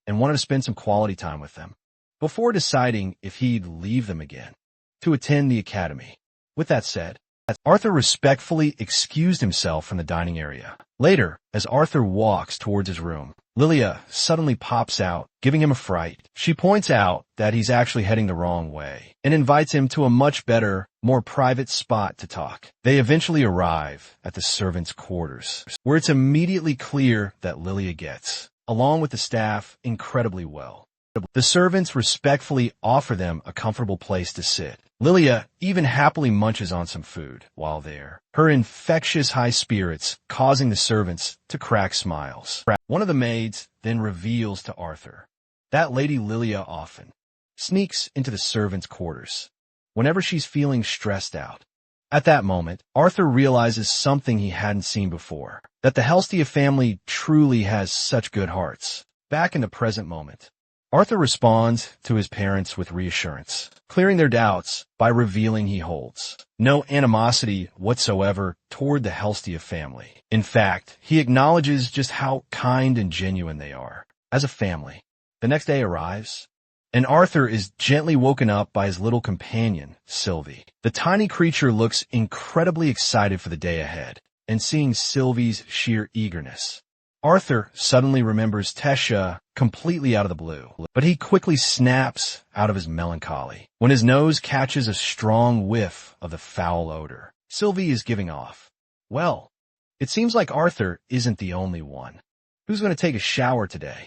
Speaker 1: and wanted to spend some quality time with them before deciding if he'd leave them again to attend the academy. With that said, Arthur respectfully excused himself from the dining area. Later, as Arthur walks towards his room, Lilia suddenly pops out, giving him a fright. She points out that he's actually heading the wrong way and invites him to a much better, more private spot to talk. They eventually arrive at the servants' quarters, where it's immediately clear that Lilia gets along with the staff incredibly well. The servants respectfully offer them a comfortable place to sit. Lilia even happily munches on some food while there, her infectious high spirits causing the servants to crack smiles. One of the maids then reveals to Arthur that Lady Lilia often sneaks into the servants' quarters whenever she's feeling stressed out. At that moment, Arthur realizes something he hadn't seen before, that the Helstia family truly has such good hearts. Back in the present moment, Arthur responds to his parents with reassurance, clearing their doubts by revealing he holds no animosity whatsoever toward the Helstia family. In fact, he acknowledges just how kind and genuine they are as a family. The next day arrives, and Arthur is gently woken up by his little companion, Sylvie. The tiny creature looks incredibly excited for the day ahead, and seeing Sylvie's sheer eagerness, Arthur suddenly remembers Tesha completely out of the blue, but he quickly snaps out of his melancholy when his nose catches a strong whiff of the foul odor Sylvie is giving off. Well, it seems like Arthur isn't the only one who's going to take a shower today.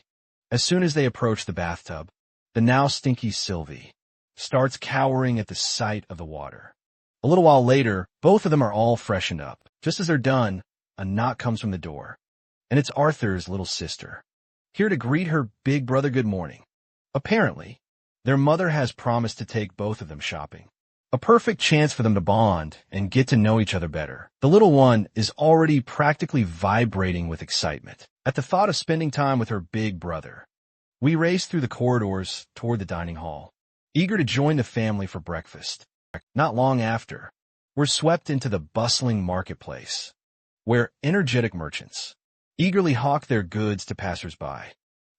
Speaker 1: As soon as they approach the bathtub, the now stinky Sylvie starts cowering at the sight of the water. A little while later, both of them are all freshened up. Just as they're done, a knock comes from the door, and it's Arthur's little sister, here to greet her big brother good morning. Apparently, their mother has promised to take both of them shopping. A perfect chance for them to bond and get to know each other better. The little one is already practically vibrating with excitement at the thought of spending time with her big brother. We race through the corridors toward the dining hall, eager to join the family for breakfast. Not long after, we're swept into the bustling marketplace, where energetic merchants eagerly hawk their goods to passers-by.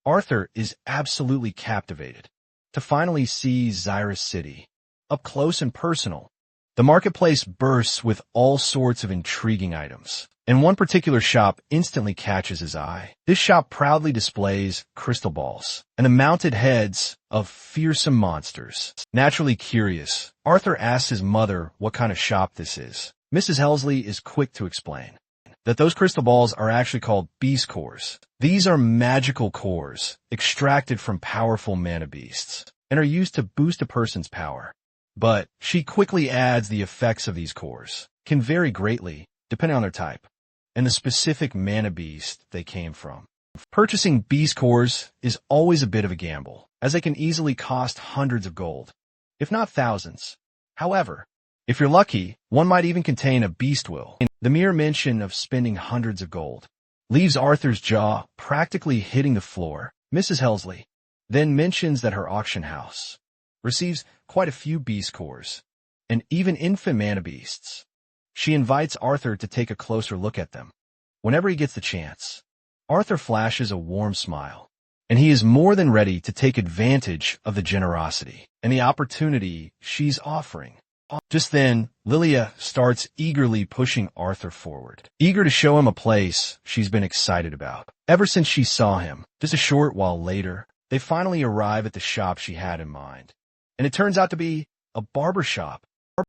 Speaker 1: Arthur is absolutely captivated to finally see Xyrus City up close and personal. The marketplace bursts with all sorts of intriguing items, and one particular shop instantly catches his eye. This shop proudly displays crystal balls and the mounted heads of fearsome monsters. Naturally curious, Arthur asks his mother what kind of shop this is. Mrs. Helsley is quick to explain that those crystal balls are actually called beast cores. These are magical cores extracted from powerful mana beasts and are used to boost a person's power. But she quickly adds the effects of these cores can vary greatly depending on their type and the specific mana beast they came from. Purchasing beast cores is always a bit of a gamble, as they can easily cost hundreds of gold, if not thousands. However, if you're lucky, one might even contain a beast will. The mere mention of spending hundreds of gold leaves Arthur's jaw practically hitting the floor. Mrs. Helsley then mentions that her auction house receives quite a few beast cores and even infant mana beasts. She invites Arthur to take a closer look at them whenever he gets the chance. Arthur flashes a warm smile, and he is more than ready to take advantage of the generosity and the opportunity she's offering. Just then, Lilia starts eagerly pushing Arthur forward, eager to show him a place she's been excited about ever since she saw him. Just a short while later, they finally arrive at the shop she had in mind, and it turns out to be a barber shop.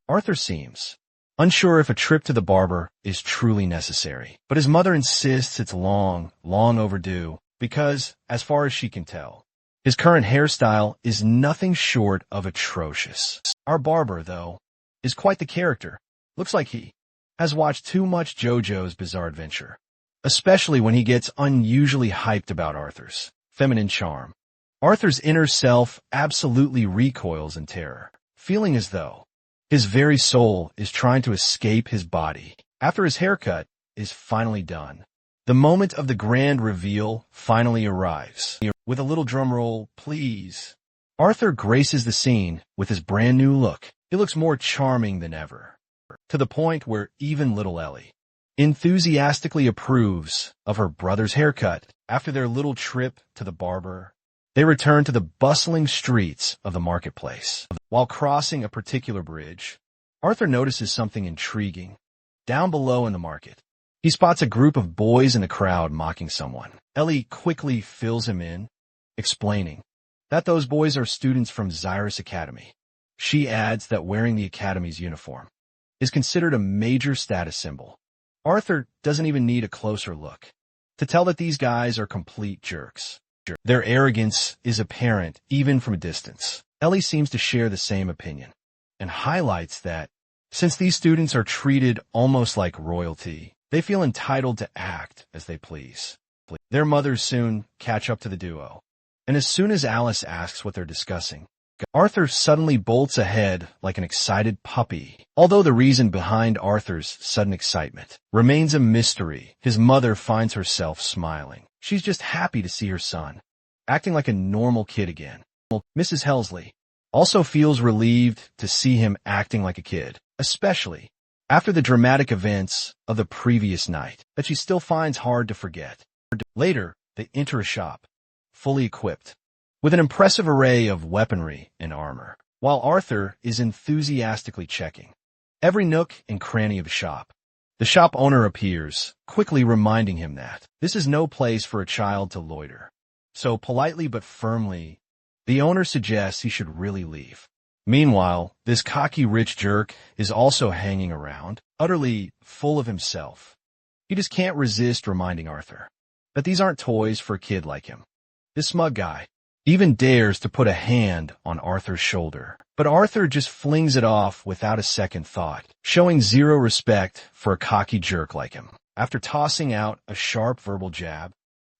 Speaker 1: Arthur seems unsure if a trip to the barber is truly necessary. But his mother insists it's long overdue because, as far as she can tell, his current hairstyle is nothing short of atrocious. Our barber, though, is quite the character. Looks like he has watched too much JoJo's Bizarre Adventure, especially when he gets unusually hyped about Arthur's feminine charm. Arthur's inner self absolutely recoils in terror, feeling as though his very soul is trying to escape his body. After his haircut is finally done, the moment of the grand reveal finally arrives. With a little drum roll, please. Arthur graces the scene with his brand new look. He looks more charming than ever, to the point where even little Ellie enthusiastically approves of her brother's haircut. After their little trip to the barber, they return to the bustling streets of the marketplace. While crossing a particular bridge, Arthur notices something intriguing. Down below in the market, he spots a group of boys in the crowd mocking someone. Ellie quickly fills him in, explaining that those boys are students from Xyrus Academy. She adds that wearing the Academy's uniform is considered a major status symbol. Arthur doesn't even need a closer look to tell that these guys are complete jerks. Their arrogance is apparent even from a distance. Ellie seems to share the same opinion and highlights that since these students are treated almost like royalty, they feel entitled to act as they please. Their mothers soon catch up to the duo, and as soon as Alice asks what they're discussing, Arthur suddenly bolts ahead like an excited puppy. Although the reason behind Arthur's sudden excitement remains a mystery, his mother finds herself smiling. She's just happy to see her son acting like a normal kid again. Mrs. Helsley also feels relieved to see him acting like a kid, especially after the dramatic events of the previous night that she still finds hard to forget. Later, they enter a shop, fully equipped, with an impressive array of weaponry and armor, while Arthur is enthusiastically checking every nook and cranny of the shop. The shop owner appears, quickly reminding him that this is no place for a child to loiter. So politely but firmly, the owner suggests he should really leave. Meanwhile, this cocky rich jerk is also hanging around, utterly full of himself. He just can't resist reminding Arthur that these aren't toys for a kid like him. This smug guy even dares to put a hand on Arthur's shoulder, but Arthur just flings it off without a second thought, showing zero respect for a cocky jerk like him. After tossing out a sharp verbal jab,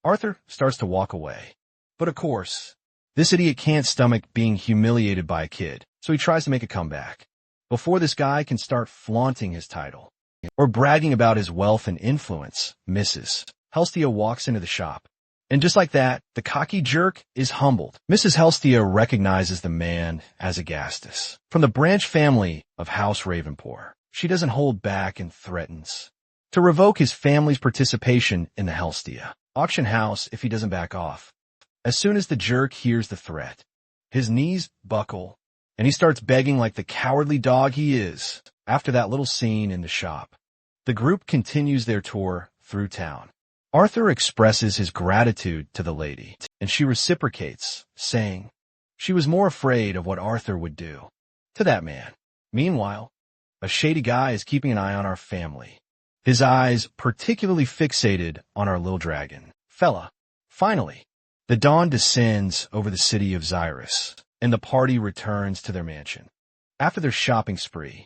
Speaker 1: Arthur starts to walk away. But of course, this idiot can't stomach being humiliated by a kid, so he tries to make a comeback. Before this guy can start flaunting his title or bragging about his wealth and influence, Mrs. Helstia walks into the shop. And just like that, the cocky jerk is humbled. Mrs. Helstia recognizes the man as Agastus from the branch family of House Ravenpour. She doesn't hold back and threatens to revoke his family's participation in the Helstia auction house if he doesn't back off. As soon as the jerk hears the threat, his knees buckle, and he starts begging like the cowardly dog he is. After that little scene in the shop, the group continues their tour through town. Arthur expresses his gratitude to the lady, and she reciprocates, saying she was more afraid of what Arthur would do to that man. Meanwhile, a shady guy is keeping an eye on our family, his eyes particularly fixated on our little dragon fella. Finally, the dawn descends over the city of Xyrus, and the party returns to their mansion. After their shopping spree,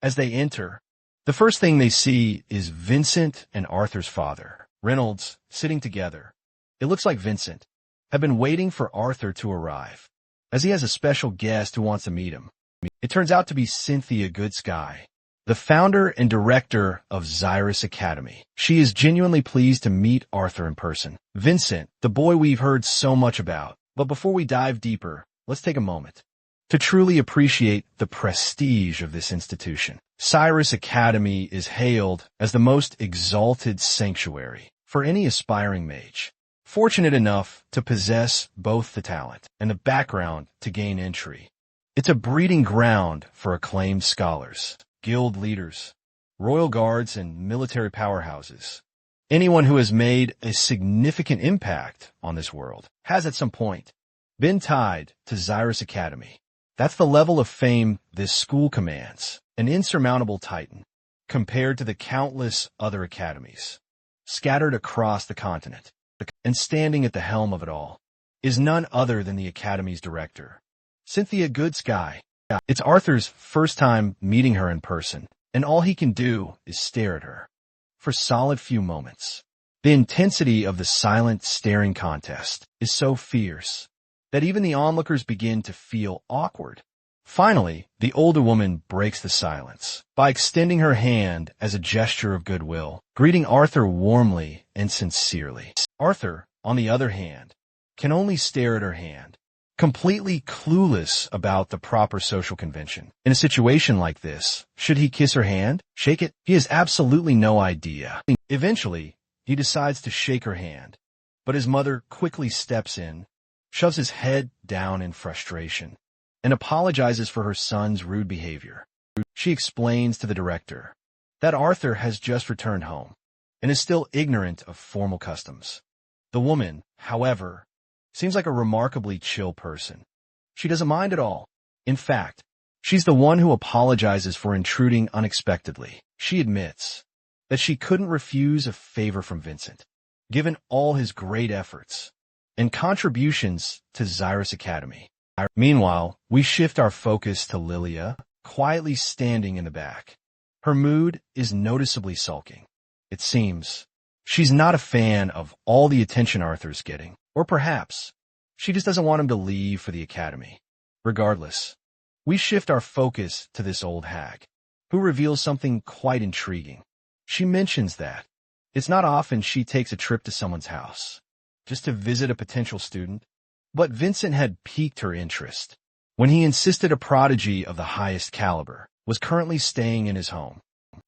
Speaker 1: as they enter, the first thing they see is Vincent and Arthur's father, Reynolds, sitting together. It looks like Vincent had been waiting for Arthur to arrive, as he has a special guest who wants to meet him. It turns out to be Cynthia Goodsky, the founder and director of Xyrus Academy. She is genuinely pleased to meet Arthur in person. Vincent, the boy we've heard so much about. But before we dive deeper, let's take a moment to truly appreciate the prestige of this institution. Xyrus Academy is hailed as the most exalted sanctuary for any aspiring mage, fortunate enough to possess both the talent and the background to gain entry. It's a breeding ground for acclaimed scholars, guild leaders, royal guards, and military powerhouses. Anyone who has made a significant impact on this world has at some point been tied to Xyrus Academy. That's the level of fame this school commands, an insurmountable titan. compared to the countless other academies scattered across the continent. And standing at the helm of it all is none other than the academy's director, Cynthia Goodsky. It's Arthur's first time meeting her in person, and all he can do is stare at her for a solid few moments. The intensity of the silent staring contest is so fierce that even the onlookers begin to feel awkward. Finally, the older woman breaks the silence by extending her hand as a gesture of goodwill, greeting Arthur warmly and sincerely. Arthur, on the other hand, can only stare at her hand, completely clueless about the proper social convention. In a situation like this, should he kiss her hand? Shake it? He has absolutely no idea. Eventually, he decides to shake her hand, but his mother quickly steps in, shoves his head down in frustration, and apologizes for her son's rude behavior. She explains to the director that Arthur has just returned home and is still ignorant of formal customs. The woman, however, seems like a remarkably chill person. She doesn't mind at all. In fact, she's the one who apologizes for intruding unexpectedly. She admits that she couldn't refuse a favor from Vincent, given all his great efforts and contributions to Xyrus Academy. Meanwhile, we shift our focus to Lilia, quietly standing in the back. Her mood is noticeably sulking. It seems she's not a fan of all the attention Arthur's getting, or perhaps she just doesn't want him to leave for the academy. Regardless, we shift our focus to this old hag, who reveals something quite intriguing. She mentions that it's not often she takes a trip to someone's house just to visit a potential student, but Vincent had piqued her interest when he insisted a prodigy of the highest caliber was currently staying in his home.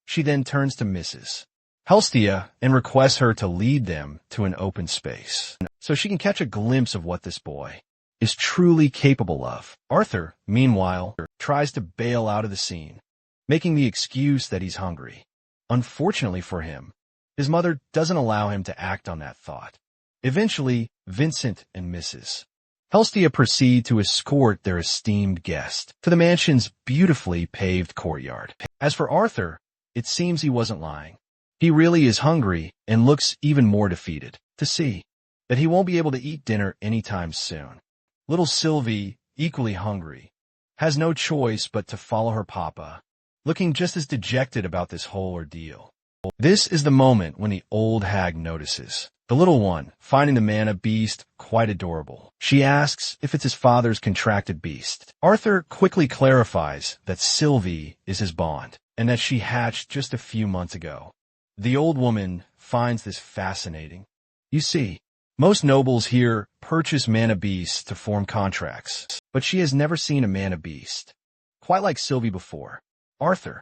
Speaker 1: She then turns to Mrs. Helstia and requests her to lead them to an open space so she can catch a glimpse of what this boy is truly capable of. Arthur, meanwhile, tries to bail out of the scene, making the excuse that he's hungry. Unfortunately for him, his mother doesn't allow him to act on that thought. Eventually, Vincent and Mrs. Helstia proceed to escort their esteemed guest to the mansion's beautifully paved courtyard. As for Arthur, it seems he wasn't lying. He really is hungry and looks even more defeated to see that he won't be able to eat dinner anytime soon. Little Sylvie, equally hungry, has no choice but to follow her papa, looking just as dejected about this whole ordeal. This is the moment when the old hag notices the little one, finding the mana beast quite adorable. She asks if it's his father's contracted beast. Arthur quickly clarifies that Sylvie is his bond, and that she hatched just a few months ago. The old woman finds this fascinating. You see, most nobles here purchase mana beasts to form contracts, but she has never seen a mana beast quite like Sylvie before. Arthur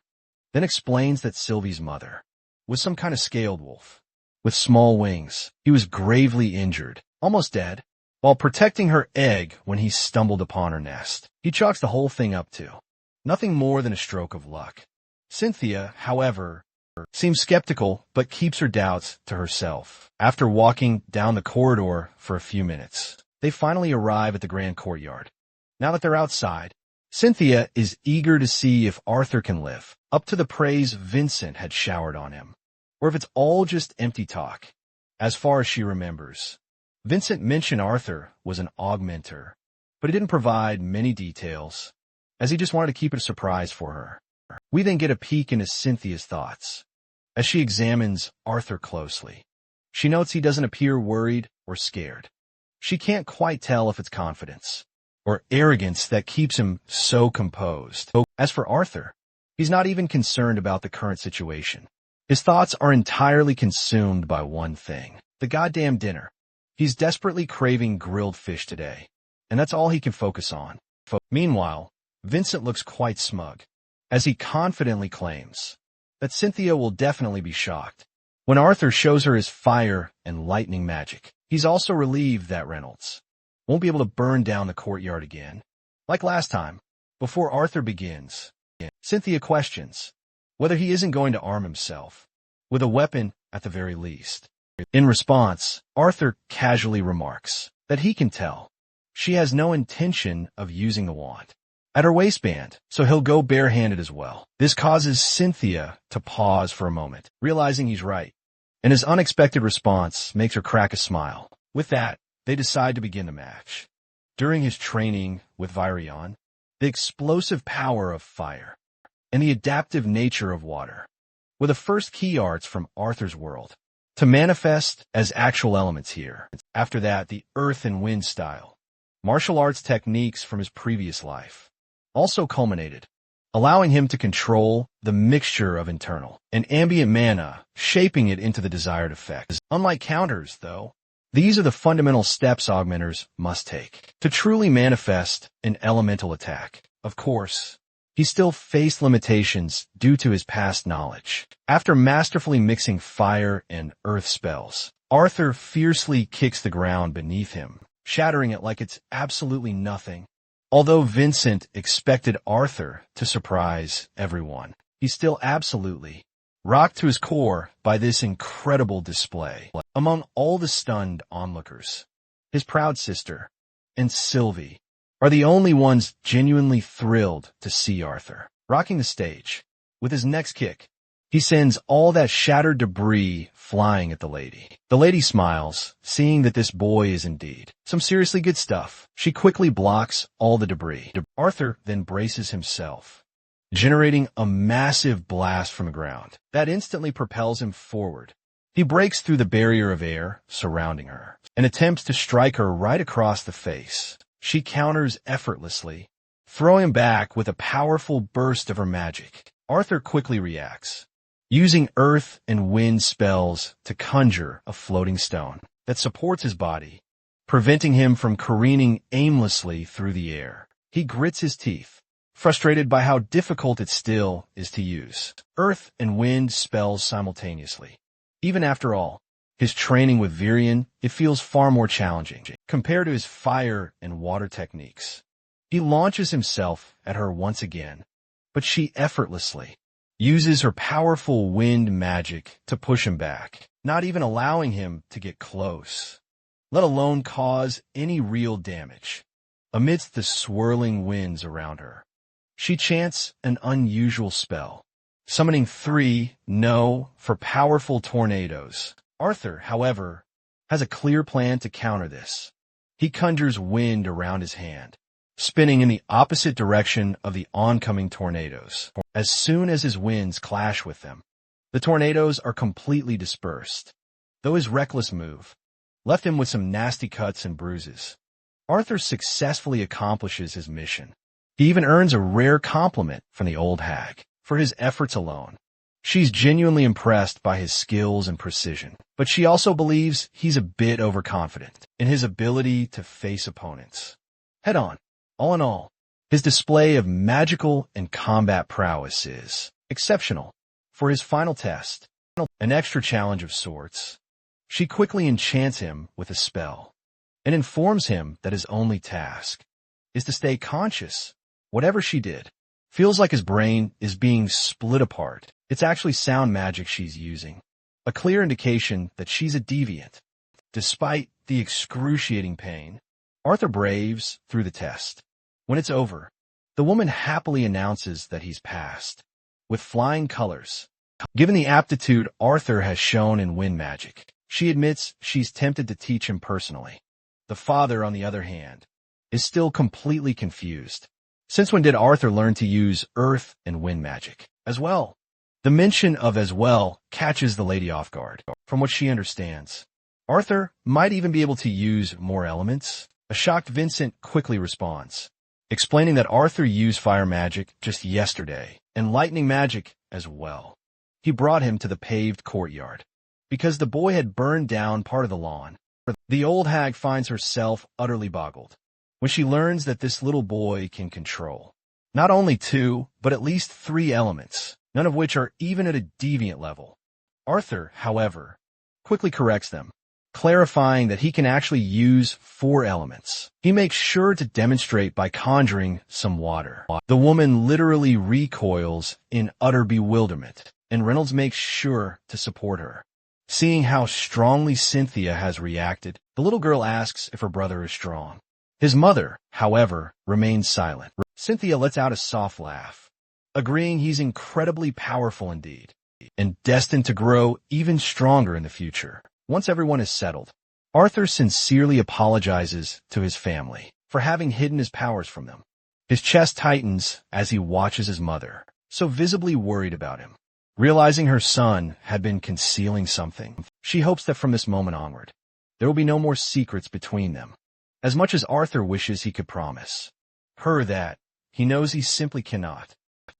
Speaker 1: then explains that Sylvie's mother was some kind of scaled wolf with small wings. He was gravely injured, almost dead, while protecting her egg when he stumbled upon her nest. He chalks the whole thing up to nothing more than a stroke of luck. Cynthia, however, seems skeptical but keeps her doubts to herself. After walking down the corridor for a few minutes, they finally arrive at the grand courtyard. Now that they're outside, Cynthia is eager to see if Arthur can live up to the praise Vincent had showered on him, or if it's all just empty talk. As far as she remembers, Vincent mentioned Arthur was an augmenter, but he didn't provide many details, as he just wanted to keep it a surprise for her. We then get a peek into Cynthia's thoughts as she examines Arthur closely. She notes he doesn't appear worried or scared. She can't quite tell if it's confidence or arrogance that keeps him so composed. As for Arthur, he's not even concerned about the current situation. His thoughts are entirely consumed by one thing: the goddamn dinner. He's desperately craving grilled fish today, and that's all he can focus on. Meanwhile, Vincent looks quite smug, as he confidently claims that Cynthia will definitely be shocked when Arthur shows her his fire and lightning magic. He's also relieved that Reynolds won't be able to burn down the courtyard again. Like last time, before Arthur begins, Cynthia questions whether he isn't going to arm himself with a weapon at the very least. In response, Arthur casually remarks that he can tell she has no intention of using the wand. at her waistband, so he'll go barehanded as well. This causes Cynthia to pause for a moment, realizing he's right, and his unexpected response makes her crack a smile. With that, they decide to begin the match. During his training with Virion, the explosive power of fire, and the adaptive nature of water were the first key arts from Arthur's world to manifest as actual elements here. After that, the earth and wind style, martial arts techniques from his previous life, also culminated, allowing him to control the mixture of internal and ambient mana, shaping it into the desired effect. Unlike counters, though, these are the fundamental steps augmenters must take to truly manifest an elemental attack. Of course, he still faced limitations due to his past knowledge. After masterfully mixing fire and earth spells, Arthur fiercely kicks the ground beneath him, shattering it like it's absolutely nothing. Although Vincent expected Arthur to surprise everyone, he still absolutely rocked to his core by this incredible display. Among all the stunned onlookers, his proud sister and Sylvie are the only ones genuinely thrilled to see Arthur rocking the stage. With his next kick, he sends all that shattered debris flying at the lady. The lady smiles, seeing that this boy is indeed some seriously good stuff. She quickly blocks all the debris. Arthur then braces himself, generating a massive blast from the ground that instantly propels him forward. He breaks through the barrier of air surrounding her and attempts to strike her right across the face. She counters effortlessly, throwing him back with a powerful burst of her magic. Arthur quickly reacts, using earth and wind spells to conjure a floating stone that supports his body, preventing him from careening aimlessly through the air. He grits his teeth, frustrated by how difficult it still is to use earth and wind spells simultaneously. Even after all his training with Virion, it feels far more challenging compared to his fire and water techniques. He launches himself at her once again, but she effortlessly uses her powerful wind magic to push him back, not even allowing him to get close, let alone cause any real damage. Amidst the swirling winds around her, she chants an unusual spell, summoning 3 for powerful tornadoes. Arthur, however, has a clear plan to counter this. He conjures wind around his hand, spinning in the opposite direction of the oncoming tornadoes. As soon as his winds clash with them, the tornadoes are completely dispersed. Though his reckless move left him with some nasty cuts and bruises, Arthur successfully accomplishes his mission. He even earns a rare compliment from the old hag for his efforts alone. She's genuinely impressed by his skills and precision, but she also believes he's a bit overconfident in his ability to face opponents head-on. All in all, his display of magical and combat prowess is exceptional. For his final test, an extra challenge of sorts, she quickly enchants him with a spell and informs him that his only task is to stay conscious. Whatever she did feels like his brain is being split apart. It's actually sound magic she's using, a clear indication that she's a deviant. Despite the excruciating pain, Arthur braves through the test. When it's over, the woman happily announces that he's passed, with flying colors. Given the aptitude Arthur has shown in wind magic, she admits she's tempted to teach him personally. The father, on the other hand, is still completely confused. Since when did Arthur learn to use earth and wind magic as well? The mention of as well catches the lady off guard. From what she understands, Arthur might even be able to use more elements. A shocked Vincent quickly responds, explaining that Arthur used fire magic just yesterday and lightning magic as well. He brought him to the paved courtyard because the boy had burned down part of the lawn. The old hag finds herself utterly boggled when she learns that this little boy can control not only 2, but at least 3 elements, none of which are even at a deviant level. Arthur, however, quickly corrects them, clarifying that he can actually use 4 elements. He makes sure to demonstrate by conjuring some water. The woman literally recoils in utter bewilderment, and Reynolds makes sure to support her. Seeing how strongly Cynthia has reacted, the little girl asks if her brother is strong. His mother, however, remains silent. Cynthia lets out a soft laugh, agreeing he's incredibly powerful indeed, and destined to grow even stronger in the future. Once everyone is settled, Arthur sincerely apologizes to his family for having hidden his powers from them. His chest tightens as he watches his mother, so visibly worried about him. Realizing her son had been concealing something, she hopes that from this moment onward, there will be no more secrets between them. As much as Arthur wishes he could promise her that, he knows he simply cannot.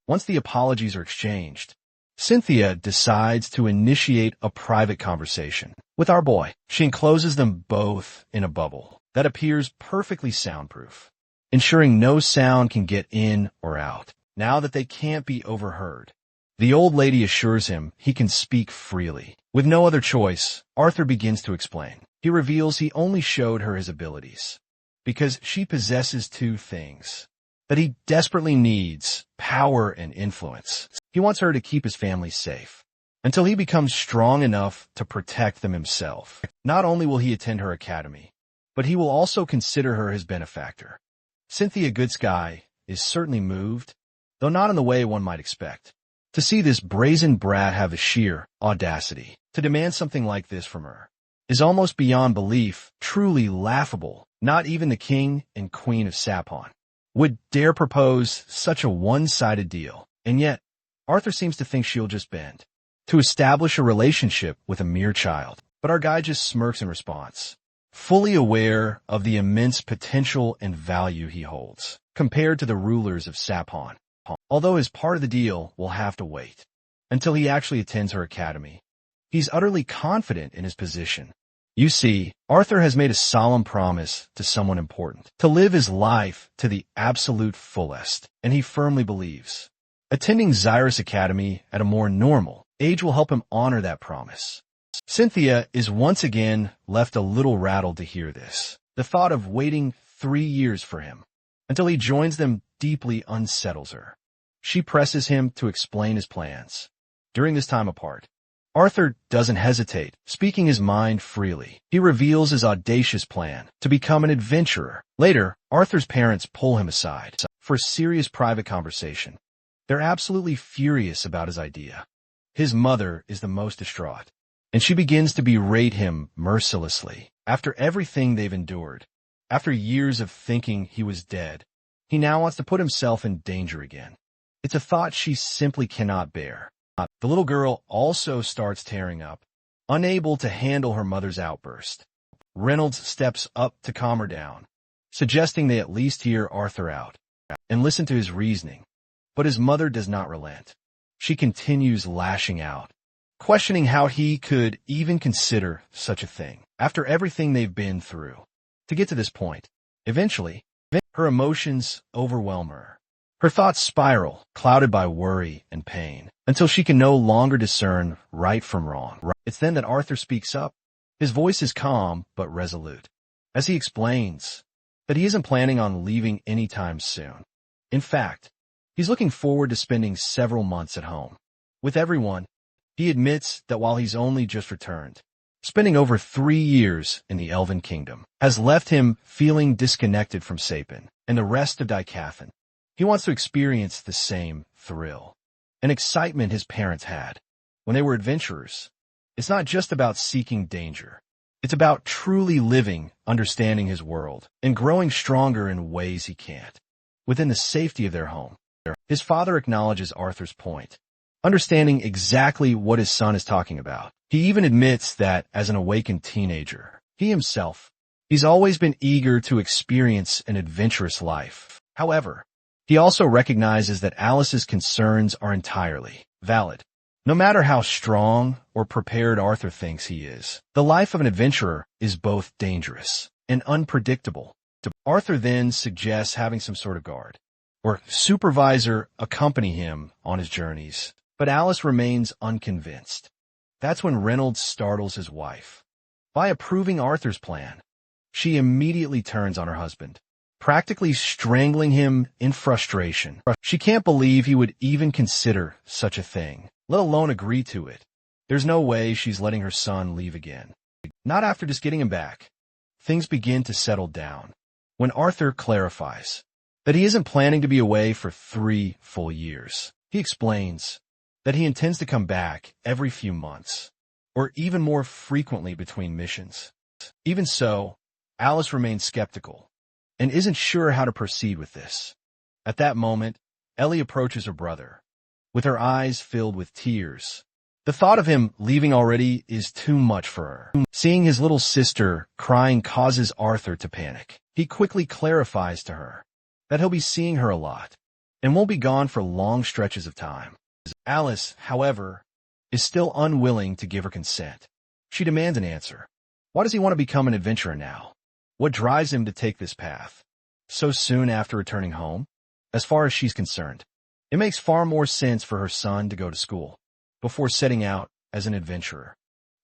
Speaker 1: Once the apologies are exchanged, Cynthia decides to initiate a private conversation with our boy. She encloses them both in a bubble that appears perfectly soundproof, ensuring no sound can get in or out. Now that they can't be overheard, the old lady assures him he can speak freely. With no other choice, Arthur begins to explain. He reveals he only showed her his abilities because she possesses two things that he desperately needs: power and influence. He wants her to keep his family safe until he becomes strong enough to protect them himself. Not only will he attend her academy, but he will also consider her his benefactor. Cynthia Goodsky is certainly moved, though not in the way one might expect. To see this brazen brat have the sheer audacity to demand something like this from her is almost beyond belief, truly laughable. Not even the king and queen of Sapon would dare propose such a one-sided deal, and yet Arthur seems to think she'll just bend to establish a relationship with a mere child. But our guy just smirks in response, fully aware of the immense potential and value he holds compared to the rulers of Sapon. Although his part of the deal will have to wait until he actually attends her academy, he's utterly confident in his position. You see, Arthur has made a solemn promise to someone important to live his life to the absolute fullest, and he firmly believes attending Xyrus Academy at a more normal age will help him honor that promise. Cynthia is once again left a little rattled to hear this. The thought of waiting 3 years for him until he joins them deeply unsettles her. She presses him to explain his plans. During this time apart, Arthur doesn't hesitate, speaking his mind freely. He reveals his audacious plan to become an adventurer. Later, Arthur's parents pull him aside for a serious private conversation. They're absolutely furious about his idea. His mother is the most distraught, and she begins to berate him mercilessly. After everything they've endured, after years of thinking he was dead, he now wants to put himself in danger again. It's a thought she simply cannot bear. The little girl also starts tearing up, unable to handle her mother's outburst. Reynolds steps up to calm her down, suggesting they at least hear Arthur out and listen to his reasoning. But his mother does not relent. She continues lashing out, questioning how he could even consider such a thing after everything they've been through to get to this point. Eventually, her emotions overwhelm her. Her thoughts spiral, clouded by worry and pain, until she can no longer discern right from wrong. It's then that Arthur speaks up. His voice is calm but resolute, as he explains that he isn't planning on leaving anytime soon. In fact, he's looking forward to spending several months at home with everyone. He admits that while he's only just returned, spending over 3 years in the Elven Kingdom has left him feeling disconnected from Sapin and the rest of Dicathan. He wants to experience the same thrill and excitement his parents had when they were adventurers. It's not just about seeking danger. It's about truly living, understanding his world, and growing stronger in ways he can't within the safety of their home. His father acknowledges Arthur's point, understanding exactly what his son is talking about. He even admits that as an awakened teenager, he's always been eager to experience an adventurous life. However, he also recognizes that Alice's concerns are entirely valid. No matter how strong or prepared Arthur thinks he is, the life of an adventurer is both dangerous and unpredictable. Arthur then suggests having some sort of guard or supervisor accompany him on his journeys, but Alice remains unconvinced. That's when Reynolds startles his wife. By approving Arthur's plan, she immediately turns on her husband, practically strangling him in frustration. She can't believe he would even consider such a thing, let alone agree to it. There's no way she's letting her son leave again. Not after just getting him back. Things begin to settle down. when Arthur clarifies that he isn't planning to be away for 3 full years. He explains that he intends to come back every few months, or even more frequently between missions. Even so, Alice remains skeptical and isn't sure how to proceed with this. At that moment, Ellie approaches her brother, with her eyes filled with tears. The thought of him leaving already is too much for her. Seeing his little sister crying causes Arthur to panic. He quickly clarifies to her that he'll be seeing her a lot and won't be gone for long stretches of time. Alice, however, is still unwilling to give her consent. She demands an answer. Why does he want to become an adventurer now? What drives him to take this path so soon after returning home? As far as she's concerned, it makes far more sense for her son to go to school before setting out as an adventurer.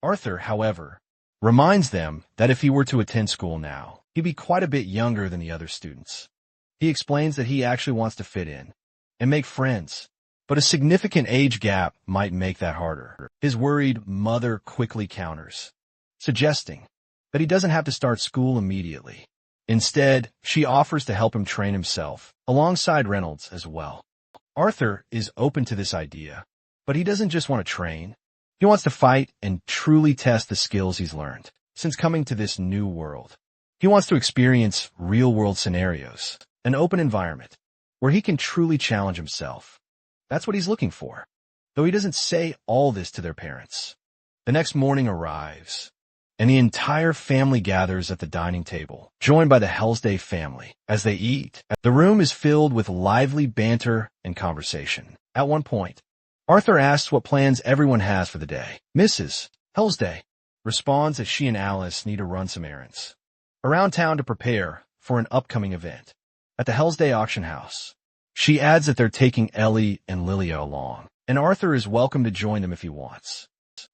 Speaker 1: Arthur, however, reminds them that if he were to attend school now, he'd be quite a bit younger than the other students. He explains that he actually wants to fit in and make friends, but a significant age gap might make that harder. His worried mother quickly counters, suggesting that he doesn't have to start school immediately. Instead, she offers to help him train himself, alongside Reynolds as well. Arthur is open to this idea, but he doesn't just want to train. He wants to fight and truly test the skills he's learned since coming to this new world. He wants to experience real-world scenarios, an open environment where he can truly challenge himself. That's what he's looking for, though he doesn't say all this to their parents. The next morning arrives, and the entire family gathers at the dining table, joined by the Hellsday family. As they eat, the room is filled with lively banter and conversation. At one point, Arthur asks what plans everyone has for the day. Mrs. Hellsday responds that she and Alice need to run some errands around town to prepare for an upcoming event at the Hellsday auction house. She adds that they're taking Ellie and Lilia along, and Arthur is welcome to join them if he wants.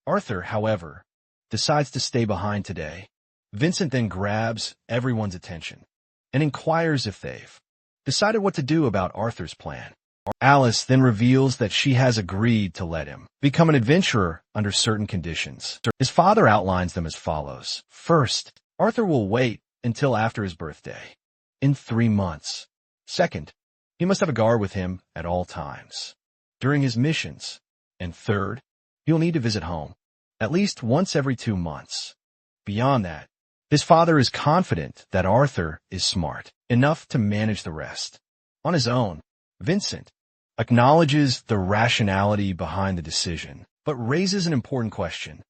Speaker 1: Arthur, however, decides to stay behind today. Vincent then grabs everyone's attention and inquires if they've decided what to do about Arthur's plan. Alice then reveals that she has agreed to let him become an adventurer under certain conditions. His father outlines them as follows. First, Arthur will wait until after his birthday, in 3 months. Second, he must have a guard with him at all times during his missions. And third, he'll need to visit home at least once every 2 months. Beyond that, his father is confident that Arthur is smart enough to manage the rest on his own. Vincent acknowledges the rationality behind the decision, but raises an important question.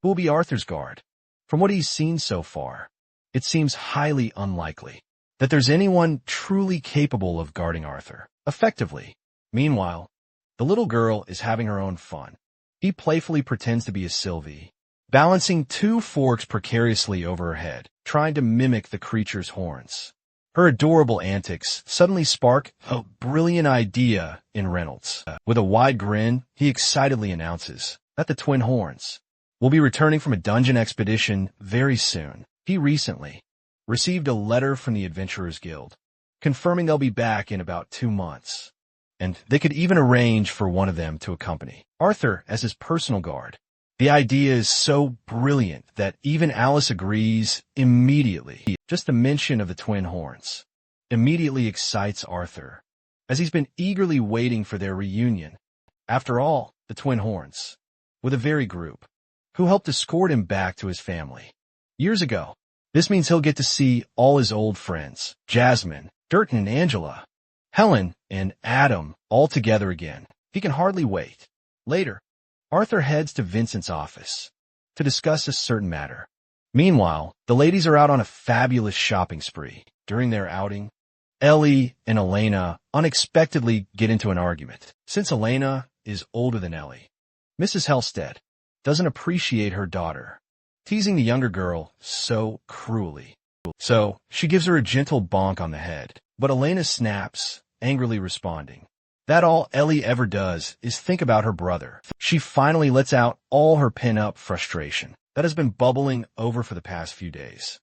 Speaker 1: Who will be Arthur's guard? From what he's seen so far, it seems highly unlikely that there's anyone truly capable of guarding Arthur effectively. Meanwhile, the little girl is having her own fun. He playfully pretends to be a Sylvie, balancing 2 forks precariously over her head, trying to mimic the creature's horns. Her adorable antics suddenly spark a brilliant idea in Reynolds. With a wide grin, he excitedly announces that the twin horns will be returning from a dungeon expedition very soon. He recently received a letter from the Adventurers Guild, confirming they'll be back in about 2 months, and they could even arrange for one of them to accompany Arthur as his personal guard. The idea is so brilliant that even Alice agrees immediately. Just the mention of the twin horns immediately excites Arthur, as he's been eagerly waiting for their reunion. After all, the twin horns were the very group who helped escort him back to his family years ago. This means he'll get to see all his old friends, Jasmine, Durton and Angela, Helen and Adam, all together again. He can hardly wait. Later, Arthur heads to Vincent's office to discuss a certain matter. Meanwhile, the ladies are out on a fabulous shopping spree. During their outing, Ellie and Elena unexpectedly get into an argument. Since Elena is older than Ellie, Mrs. Hellstead doesn't appreciate her daughter, teasing the younger girl so cruelly. So, she gives her a gentle bonk on the head, but Elena snaps, angrily responding that all Ellie ever does is think about her brother. She finally lets out all her pent-up frustration that has been bubbling over for the past few days.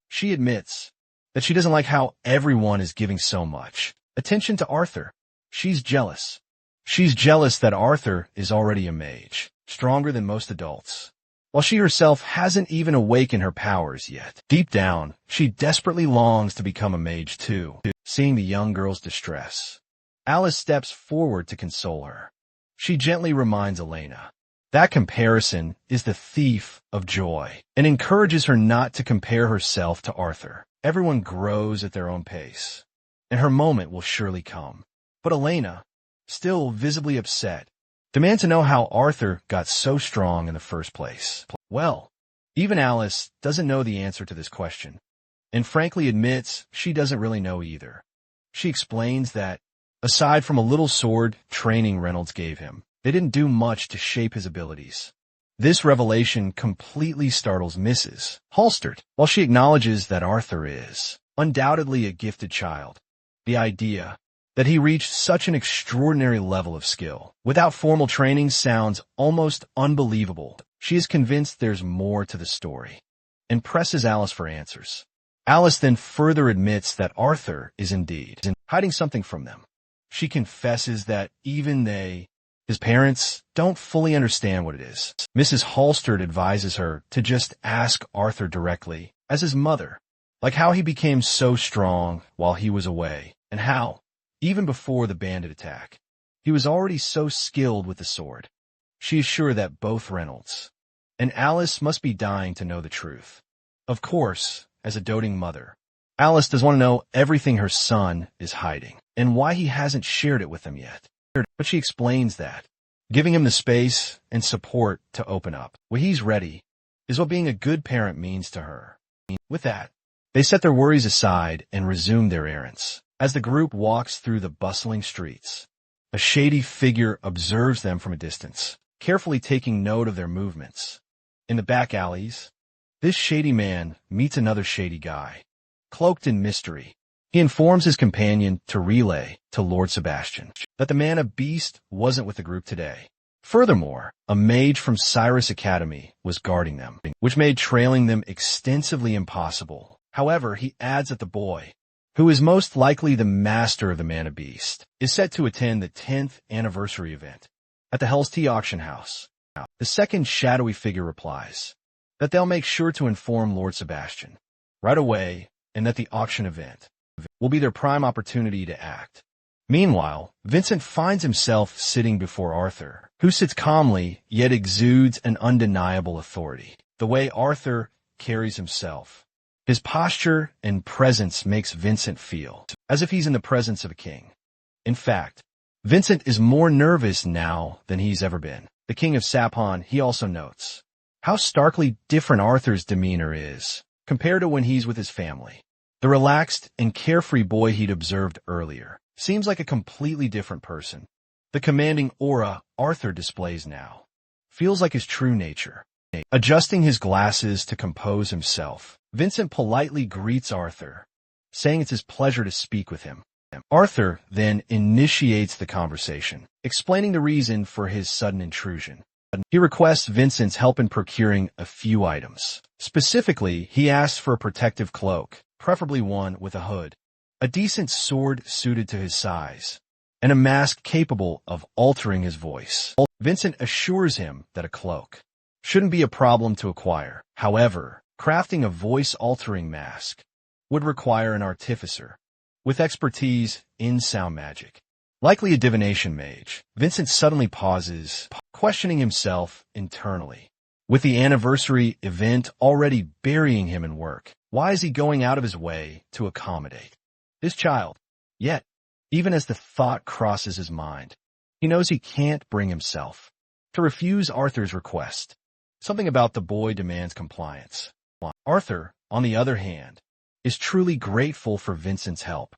Speaker 1: She admits that she doesn't like how everyone is giving so much attention to Arthur. She's jealous. She's jealous that Arthur is already a mage, stronger than most adults, while she herself hasn't even awakened her powers yet. Deep down, she desperately longs to become a mage too. Seeing the young girl's distress, Alice steps forward to console her. She gently reminds Elena that comparison is the thief of joy and encourages her not to compare herself to Arthur. Everyone grows at their own pace, and her moment will surely come. But Elena, still visibly upset, demands to know how Arthur got so strong in the first place. Well, even Alice doesn't know the answer to this question, and frankly admits she doesn't really know either. She explains that, aside from a little sword training Reynolds gave him, they didn't do much to shape his abilities. This revelation completely startles Mrs. Halstead. While she acknowledges that Arthur is undoubtedly a gifted child, the idea that he reached such an extraordinary level of skill without formal training sounds almost unbelievable. She is convinced there's more to the story and presses Alice for answers. Alice then further admits that Arthur is indeed hiding something from them. She confesses that even they, his parents, don't fully understand what it is. Mrs. Halstead advises her to just ask Arthur directly, as his mother, like how he became so strong while he was away, and how, even before the bandit attack, he was already so skilled with the sword. She is sure that both Reynolds and Alice must be dying to know the truth. Of course, as a doting mother, Alice does want to know everything her son is hiding and why he hasn't shared it with them yet. But she explains that giving him the space and support to open up when he's ready is what being a good parent means to her. With that, they set their worries aside and resume their errands. As the group walks through the bustling streets, a shady figure observes them from a distance, carefully taking note of their movements. In the back alleys, this shady man meets another shady guy, cloaked in mystery. He informs his companion to relay to Lord Sebastian that the mana beast wasn't with the group today. Furthermore, a mage from Cyrus Academy was guarding them, which made trailing them extensively impossible. However, he adds that the boy, who is most likely the master of the mana beast, is set to attend the 10th anniversary event at the Hell's Tea auction house. The second shadowy figure replies that they'll make sure to inform Lord Sebastian right away and that the auction event will be their prime opportunity to act. Meanwhile, Vincent finds himself sitting before Arthur, who sits calmly yet exudes an undeniable authority. The way Arthur carries himself, his posture and presence makes Vincent feel as if he's in the presence of a king. In fact, Vincent is more nervous now than he's ever been. The king of Sapon, he also notes how starkly different Arthur's demeanor is compared to when he's with his family. The relaxed and carefree boy he'd observed earlier seems like a completely different person. The commanding aura Arthur displays now feels like his true nature. Adjusting his glasses to compose himself, Vincent politely greets Arthur, saying it's his pleasure to speak with him. Arthur then initiates the conversation, explaining the reason for his sudden intrusion. He requests Vincent's help in procuring a few items. Specifically, he asks for a protective cloak, preferably one with a hood, a decent sword suited to his size, and a mask capable of altering his voice. Vincent assures him that a cloak shouldn't be a problem to acquire. However, crafting a voice-altering mask would require an artificer with expertise in sound magic, likely a divination mage. Vincent suddenly pauses, questioning himself internally. With the anniversary event already burying him in work, why is he going out of his way to accommodate this child? Yet, even as the thought crosses his mind, he knows he can't bring himself to refuse Arthur's request. Something about the boy demands compliance. Arthur, on the other hand, is truly grateful for Vincent's help.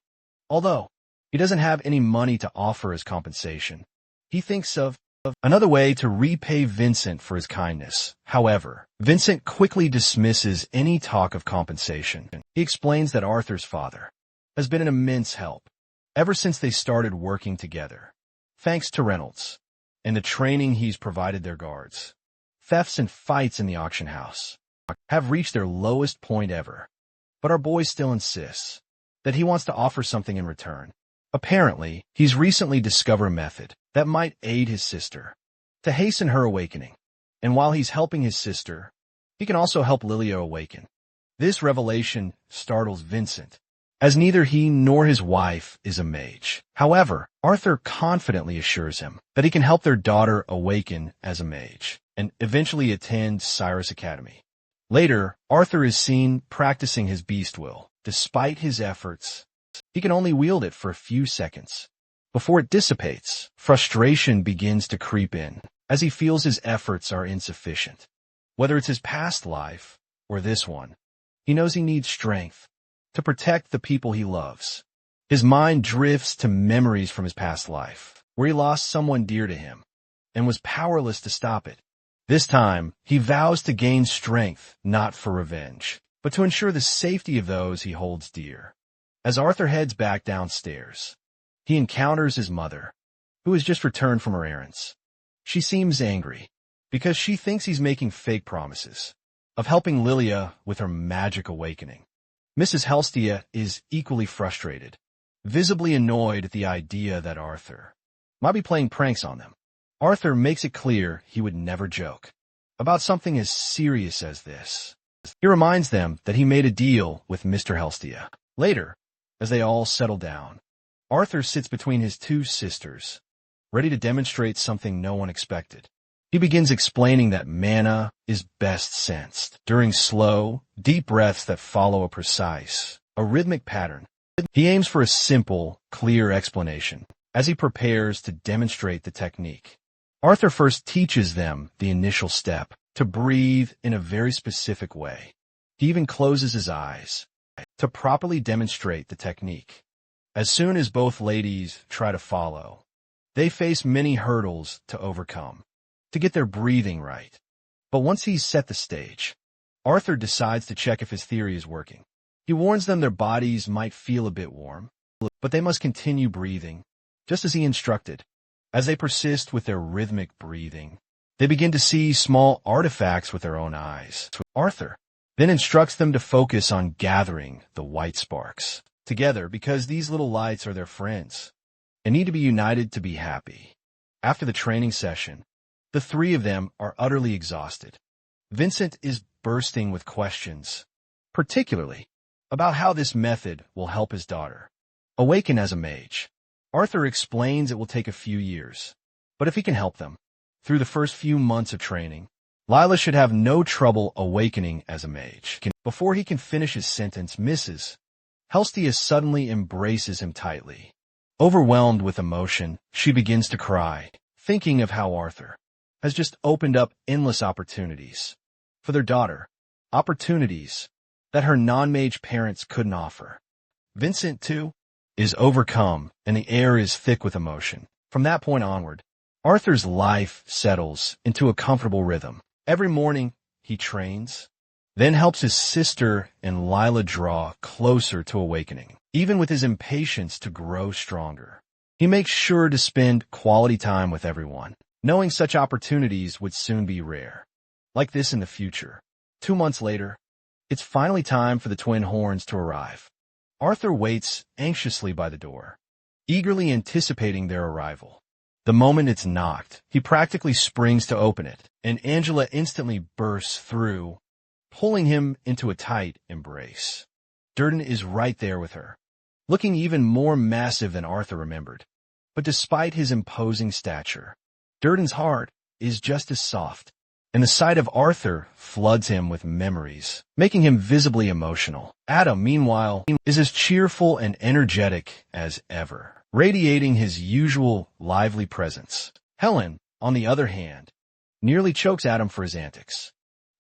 Speaker 1: Although he doesn't have any money to offer as compensation, he thinks of another way to repay Vincent for his kindness. However, Vincent quickly dismisses any talk of compensation. He explains that Arthur's father has been an immense help ever since they started working together, thanks to Reynolds and the training he's provided their guards. Thefts and fights in the auction house have reached their lowest point ever, but our boy still insists that he wants to offer something in return. Apparently, he's recently discovered a method that might aid his sister to hasten her awakening. And while he's helping his sister, he can also help Lilia awaken. This revelation startles Vincent, as neither he nor his wife is a mage. However, Arthur confidently assures him that he can help their daughter awaken as a mage, and eventually attend Cyrus Academy. Later, Arthur is seen practicing his beast will. Despite his efforts, he can only wield it for a few seconds. Before it dissipates, frustration begins to creep in, as he feels his efforts are insufficient. Whether it's his past life or this one, he knows he needs strength to protect the people he loves. His mind drifts to memories from his past life, where he lost someone dear to him and was powerless to stop it. This time, he vows to gain strength, not for revenge, but to ensure the safety of those he holds dear. As Arthur heads back downstairs, he encounters his mother, who has just returned from her errands. She seems angry, because she thinks he's making fake promises of helping Lilia with her magic awakening. Mrs. Helstia is equally frustrated, visibly annoyed at the idea that Arthur might be playing pranks on them. Arthur makes it clear he would never joke about something as serious as this. He reminds them that he made a deal with Mr. Helstia. Later, as they all settle down, Arthur sits between his two sisters, ready to demonstrate something no one expected. He begins explaining that mana is best sensed during slow, deep breaths that follow a precise, rhythmic pattern. He aims for a simple, clear explanation as he prepares to demonstrate the technique. Arthur first teaches them the initial step, to breathe in a very specific way. He even closes his eyes to properly demonstrate the technique. As soon as both ladies try to follow, they face many hurdles to overcome to get their breathing right. But once he's set the stage, Arthur decides to check if his theory is working. He warns them their bodies might feel a bit warm, but they must continue breathing, just as he instructed. As they persist with their rhythmic breathing, they begin to see small artifacts with their own eyes. Arthur then instructs them to focus on gathering the white sparks together, because these little lights are their friends and need to be united to be happy. After the training session, the three of them are utterly exhausted. Vincent is bursting with questions, particularly about how this method will help his daughter awaken as a mage. Arthur explains it will take a few years, but if he can help them through the first few months of training, Lila should have no trouble awakening as a mage. Before he can finish his sentence, Mrs. Helstia suddenly embraces him tightly. Overwhelmed with emotion, she begins to cry, thinking of how Arthur has just opened up endless opportunities for their daughter, opportunities that her non-mage parents couldn't offer. Vincent, too, is overcome, and the air is thick with emotion. From that point onward, Arthur's life settles into a comfortable rhythm. Every morning, he trains, then helps his sister and Lila draw closer to awakening. Even with his impatience to grow stronger, he makes sure to spend quality time with everyone, knowing such opportunities would soon be rare, like this in the future. 2 months later, it's finally time for the twin horns to arrive. Arthur waits anxiously by the door, eagerly anticipating their arrival. The moment it's knocked, he practically springs to open it, and Angela instantly bursts through, pulling him into a tight embrace. Durden is right there with her, looking even more massive than Arthur remembered. But despite his imposing stature, Durden's heart is just as soft, and the sight of Arthur floods him with memories, making him visibly emotional. Adam, meanwhile, is as cheerful and energetic as ever, radiating his usual lively presence. Helen, on the other hand, nearly chokes Adam for his antics.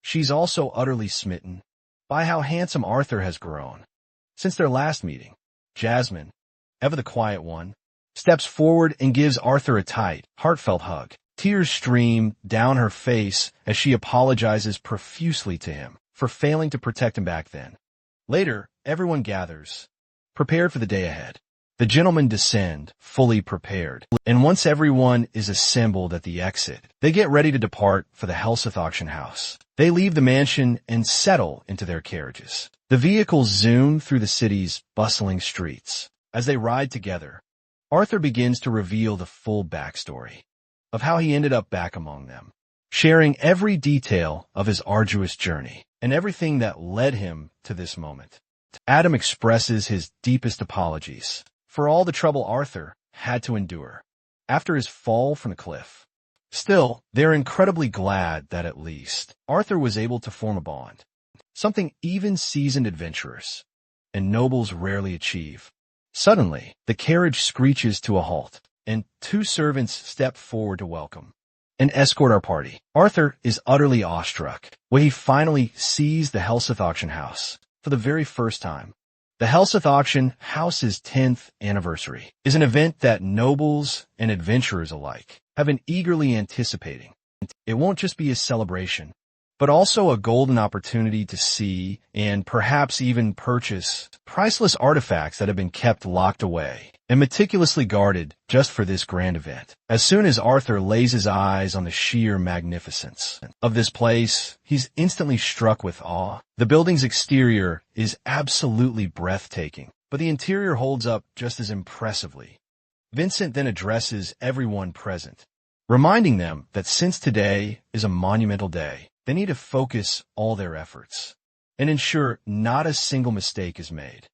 Speaker 1: She's also utterly smitten by how handsome Arthur has grown since their last meeting. Jasmine, ever the quiet one, steps forward and gives Arthur a tight, heartfelt hug. Tears stream down her face as she apologizes profusely to him for failing to protect him back then. Later, everyone gathers, prepared for the day ahead. The gentlemen descend, fully prepared, and once everyone is assembled at the exit, they get ready to depart for the Helseth auction house. They leave the mansion and settle into their carriages. The vehicles zoom through the city's bustling streets. As they ride together, Arthur begins to reveal the full backstory of how he ended up back among them. sharing every detail of his arduous journey and everything that led him to this moment. Adam expresses his deepest apologies for all the trouble Arthur had to endure after his fall from the cliff. Still, they're incredibly glad that at least Arthur was able to form a bond, something even seasoned adventurers and nobles rarely achieve. Suddenly, the carriage screeches to a halt, and two servants step forward to welcome and escort our party. Arthur is utterly awestruck when he finally sees the Helseth auction house for the very first time. The Helseth auction house's 10th anniversary is an event that nobles and adventurers alike have been eagerly anticipating. It won't just be a celebration, but also a golden opportunity to see and perhaps even purchase priceless artifacts that have been kept locked away and meticulously guarded just for this grand event. As soon as Arthur lays his eyes on the sheer magnificence of this place, he's instantly struck with awe. The building's exterior is absolutely breathtaking, but the interior holds up just as impressively. Vincent then addresses everyone present, reminding them that since today is a monumental day, they need to focus all their efforts and ensure not a single mistake is made.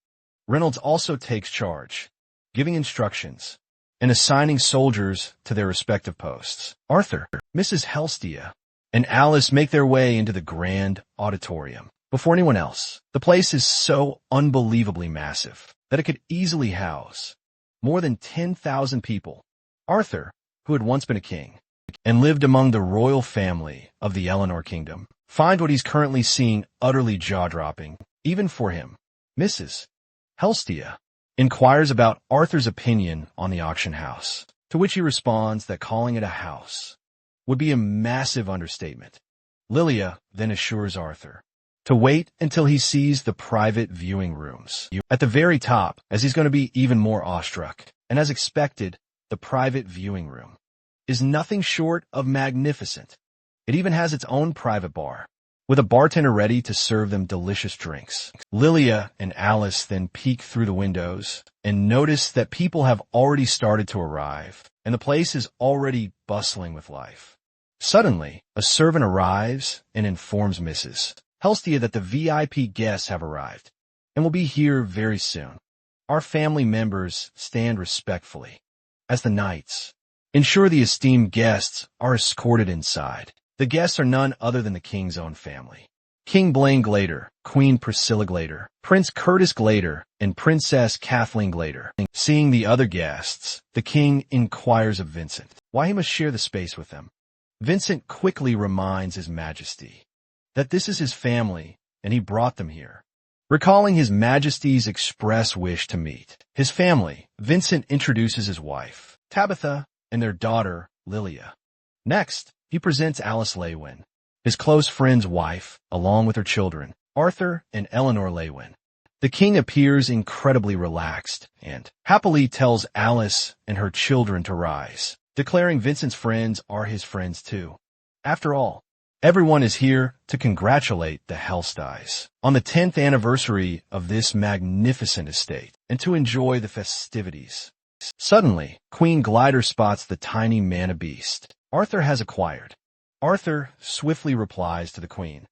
Speaker 1: Reynolds also takes charge, giving instructions and assigning soldiers to their respective posts. Arthur, Mrs. Helstia, and Alice make their way into the grand auditorium before anyone else. The place is so unbelievably massive that it could easily house more than 10,000 people. Arthur, who had once been a king and lived among the royal family of the Eleanor Kingdom, finds what he's currently seeing utterly jaw-dropping, even for him. Mrs. Helstia inquires about Arthur's opinion on the auction house, to which he responds that calling it a house would be a massive understatement. Lilia then assures Arthur to wait until he sees the private viewing rooms at the very top, as he's going to be even more awestruck. And as expected, the private viewing room is nothing short of magnificent. It even has its own private bar, with a bartender ready to serve them delicious drinks. Lilia and Alice then peek through the windows and notice that people have already started to arrive, and the place is already bustling with life. Suddenly, a servant arrives and informs Mrs. Helstia that the VIP guests have arrived and will be here very soon. Our family members stand respectfully as the knights ensure the esteemed guests are escorted inside. The guests are none other than the king's own family. King Blaine Glader, Queen Priscilla Glader, Prince Curtis Glader, and Princess Kathleen Glader. Seeing the other guests, the king inquires of Vincent why he must share the space with them. Vincent quickly reminds His Majesty that this is his family and he brought them here. Recalling His Majesty's express wish to meet his family, Vincent introduces his wife, Tabitha, and their daughter, Lilia. Next, he presents Alice Leywin, his close friend's wife, along with her children, Arthur and Eleanor Leywin. The king appears incredibly relaxed and happily tells Alice and her children to rise, declaring Vincent's friends are his friends too. After all, everyone is here to congratulate the Hellstyes on the 10th anniversary of this magnificent estate and to enjoy the festivities. Suddenly, Queen Glider spots the tiny mana beast Arthur has acquired. Arthur swiftly replies to the queen,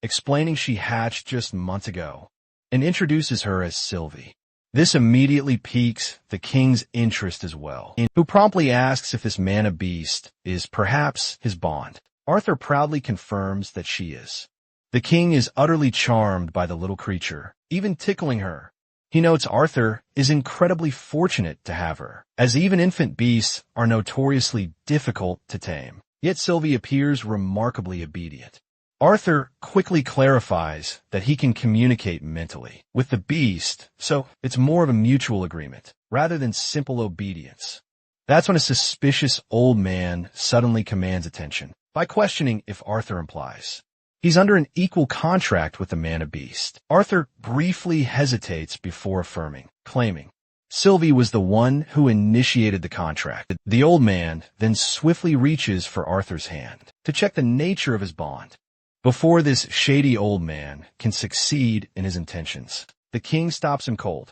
Speaker 1: explaining she hatched just months ago, and introduces her as Sylvie. This immediately piques the king's interest as well, who promptly asks if this mana beast is perhaps his bond. Arthur proudly confirms that she is. The king is utterly charmed by the little creature, even tickling her. He notes Arthur is incredibly fortunate to have her, as even infant beasts are notoriously difficult to tame. Yet Sylvie appears remarkably obedient. Arthur quickly clarifies that he can communicate mentally with the beast, so it's more of a mutual agreement rather than simple obedience. That's when a suspicious old man suddenly commands attention by questioning if Arthur implies he's under an equal contract with the mana beast. Arthur briefly hesitates before affirming, claiming Sylvie was the one who initiated the contract. The old man then swiftly reaches for Arthur's hand to check the nature of his bond. Before this shady old man can succeed in his intentions, the king stops him cold,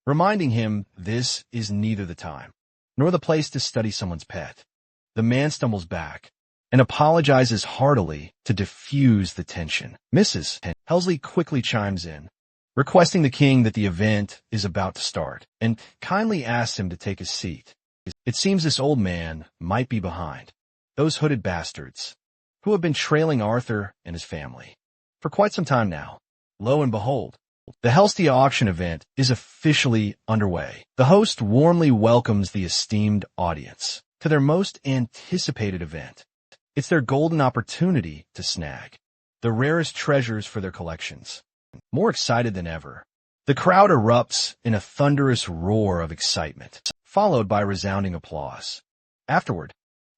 Speaker 1: reminding him this is neither the time nor the place to study someone's pet. The man stumbles back, and apologizes heartily to diffuse the tension. Mrs. Helsley quickly chimes in, requesting the king that the event is about to start, and kindly asks him to take his seat. It seems this old man might be behind those hooded bastards who have been trailing Arthur and his family for quite some time now. Lo and behold, the Helstia auction event is officially underway. The host warmly welcomes the esteemed audience to their most anticipated event. It's their golden opportunity to snag the rarest treasures for their collections. More excited than ever, the crowd erupts in a thunderous roar of excitement, followed by resounding applause. Afterward,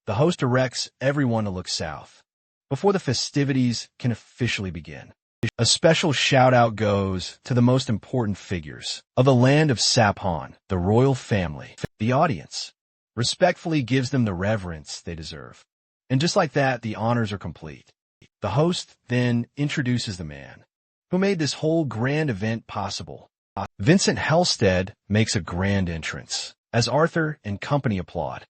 Speaker 1: the host directs everyone to look south before the festivities can officially begin. A special shout-out goes to the most important figures of the land of Sapon, the royal family. The audience respectfully gives them the reverence they deserve. And just like that, the honors are complete. The host then introduces the man who made this whole grand event possible. Vincent Halstead makes a grand entrance as Arthur and company applaud.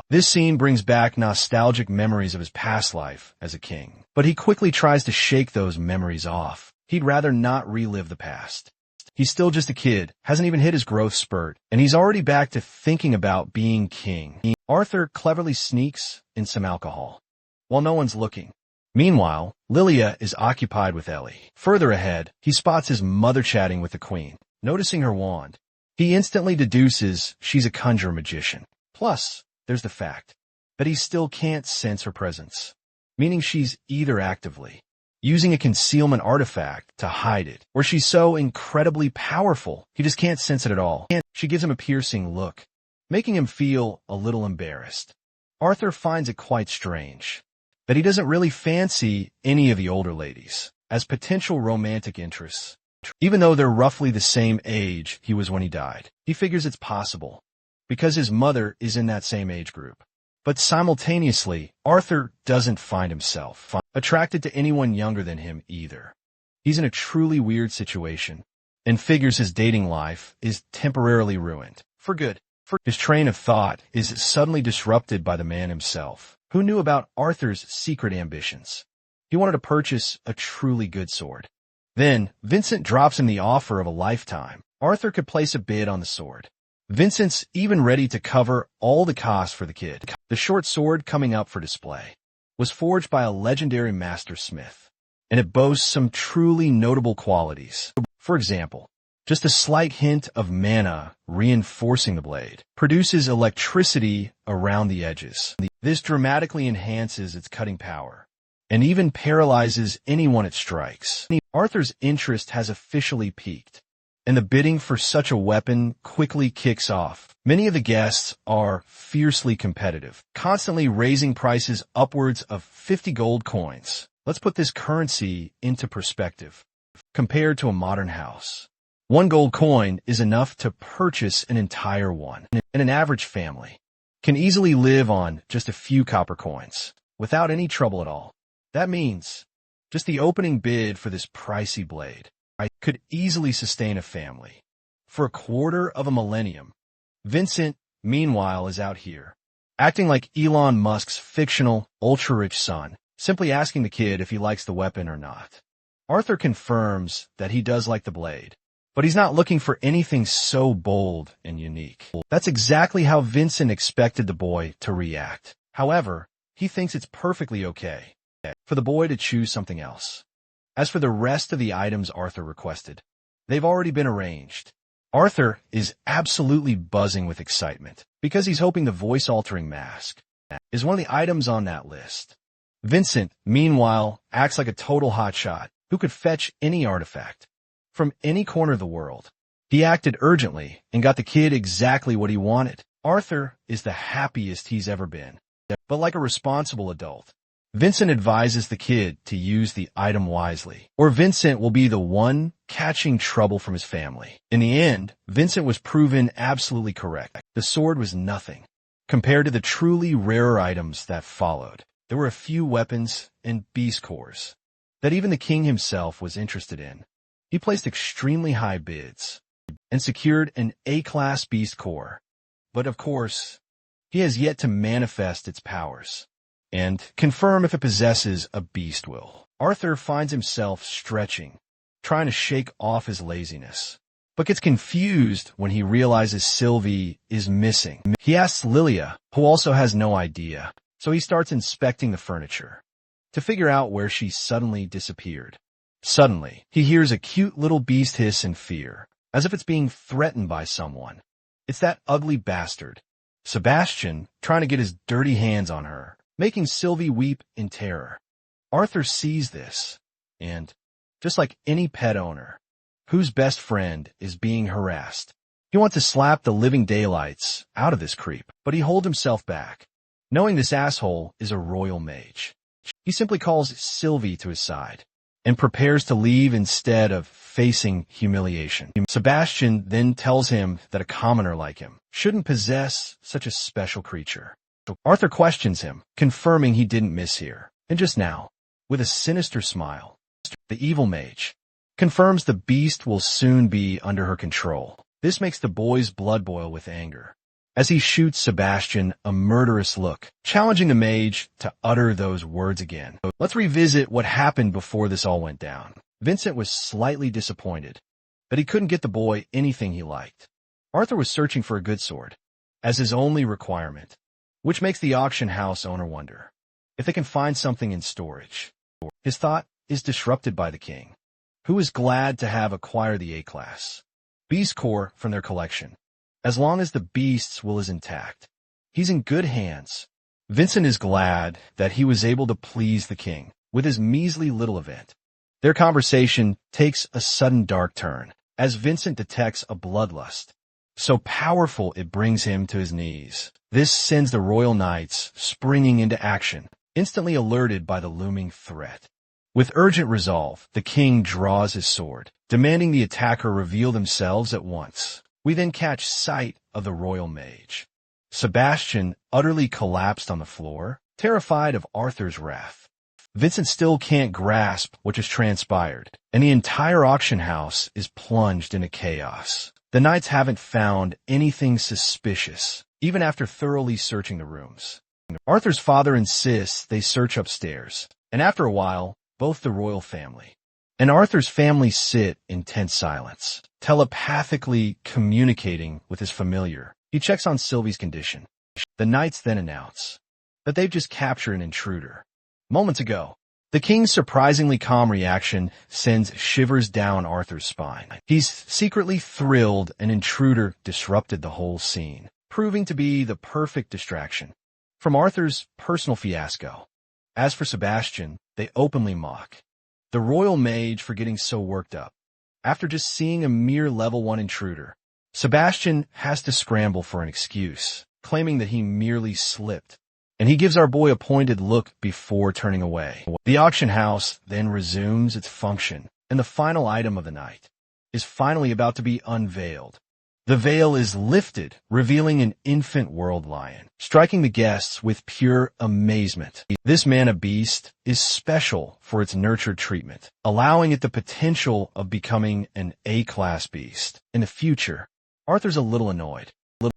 Speaker 1: This scene brings back nostalgic memories of his past life as a king, but he quickly tries to shake those memories off. He'd rather not relive the past. He's still just a kid, hasn't even hit his growth spurt, and he's already back to thinking about being king. Arthur cleverly sneaks in some alcohol while no one's looking. Meanwhile, Lilia is occupied with Ellie. Further ahead, he spots his mother chatting with the queen. Noticing her wand, he instantly deduces she's a conjure magician. Plus, there's the fact that he still can't sense her presence, meaning she's either actively using a concealment artifact to hide it, or she's so incredibly powerful he just can't sense it at all. She gives him a piercing look, making him feel a little embarrassed. Arthur finds it quite strange that he doesn't really fancy any of the older ladies as potential romantic interests. Even though they're roughly the same age he was when he died, he figures it's possible because his mother is in that same age group. But simultaneously, Arthur doesn't find himself attracted to anyone younger than him either. He's in a truly weird situation and figures his dating life is temporarily ruined for good. His train of thought is suddenly disrupted by the man himself, who knew about Arthur's secret ambitions. He wanted to purchase a truly good sword. Then, Vincent drops him the offer of a lifetime. Arthur could place a bid on the sword. Vincent's even ready to cover all the costs for the kid. The short sword coming up for display was forged by a legendary master smith, and it boasts some truly notable qualities. For example, just a slight hint of mana reinforcing the blade produces electricity around the edges. This dramatically enhances its cutting power and even paralyzes anyone it strikes. Arthur's interest has officially peaked, and the bidding for such a weapon quickly kicks off. Many of the guests are fiercely competitive, constantly raising prices upwards of 50 gold coins. Let's put this currency into perspective. Compared to a modern house, 1 gold coin is enough to purchase an entire one, and an average family can easily live on just a few copper coins without any trouble at all. That means just the opening bid for this pricey blade could easily sustain a family for a quarter of a millennium. Vincent, meanwhile, is out here, acting like Elon Musk's fictional, ultra-rich son, simply asking the kid if he likes the weapon or not. Arthur confirms that he does like the blade, but he's not looking for anything so bold and unique. That's exactly how Vincent expected the boy to react. However, he thinks it's perfectly okay for the boy to choose something else. As for the rest of the items Arthur requested, they've already been arranged. Arthur is absolutely buzzing with excitement because he's hoping the voice-altering mask is one of the items on that list. Vincent, meanwhile, acts like a total hotshot who could fetch any artifact from any corner of the world. He acted urgently and got the kid exactly what he wanted. Arthur is the happiest he's ever been. But like a responsible adult, Vincent advises the kid to use the item wisely, or Vincent will be the one catching trouble from his family. In the end, Vincent was proven absolutely correct. The sword was nothing compared to the truly rarer items that followed. There were a few weapons and beast cores that even the king himself was interested in. He placed extremely high bids and secured an A-class beast core. But of course, he has yet to manifest its powers. and confirm if it possesses a beast will. Arthur finds himself stretching, trying to shake off his laziness, but gets confused when he realizes Sylvie is missing. He asks Lilia, who also has no idea, so he starts inspecting the furniture to figure out where she suddenly disappeared. Suddenly, he hears a cute little beast hiss in fear, as if it's being threatened by someone. It's that ugly bastard, Sebastian, trying to get his dirty hands on her, making Sylvie weep in terror. Arthur sees this, and, just like any pet owner, whose best friend is being harassed, he wants to slap the living daylights out of this creep, but he holds himself back, knowing this asshole is a royal mage. He simply calls Sylvie to his side and prepares to leave instead of facing humiliation. Sebastian then tells him that a commoner like him shouldn't possess such a special creature. Arthur questions him, confirming he didn't miss here. And just now, with a sinister smile, the evil mage confirms the beast will soon be under her control. This makes the boy's blood boil with anger, as he shoots Sebastian a murderous look, challenging the mage to utter those words again. Let's revisit what happened before this all went down. Vincent was slightly disappointed that he couldn't get the boy anything he liked. Arthur was searching for a good sword as his only requirement, which makes the auction house owner wonder if they can find something in storage. His thought is disrupted by the king, who is glad to have acquired the A-class beast core from their collection. As long as the beast's will is intact, he's in good hands. Vincent is glad that he was able to please the king with his measly little event. Their conversation takes a sudden dark turn as Vincent detects a bloodlust so powerful it brings him to his knees. This sends the royal knights springing into action, instantly alerted by the looming threat. With urgent resolve, the king draws his sword, demanding the attacker reveal themselves at once. We then catch sight of the royal mage. Sebastian utterly collapsed on the floor, terrified of Arthur's wrath. Vincent still can't grasp what just transpired, and the entire auction house is plunged into chaos. The knights haven't found anything suspicious, even after thoroughly searching the rooms. Arthur's father insists they search upstairs, and after a while, both the royal family and Arthur's family sit in tense silence, telepathically communicating with his familiar. He checks on Sylvie's condition. The knights then announce that they've just captured an intruder. Moments ago, the king's surprisingly calm reaction sends shivers down Arthur's spine. He's secretly thrilled an intruder disrupted the whole scene, proving to be the perfect distraction from Arthur's personal fiasco. As for Sebastian, they openly mock the royal mage for getting so worked up. After just seeing a mere level 1 intruder, Sebastian has to scramble for an excuse, claiming that he merely slipped, and he gives our boy a pointed look before turning away. The auction house then resumes its function, and the final item of the night is finally about to be unveiled. The veil is lifted, revealing an infant world lion, striking the guests with pure amazement. This mana beast is special for its nurtured treatment, allowing it the potential of becoming an A-class beast. In the future, Arthur's a little annoyed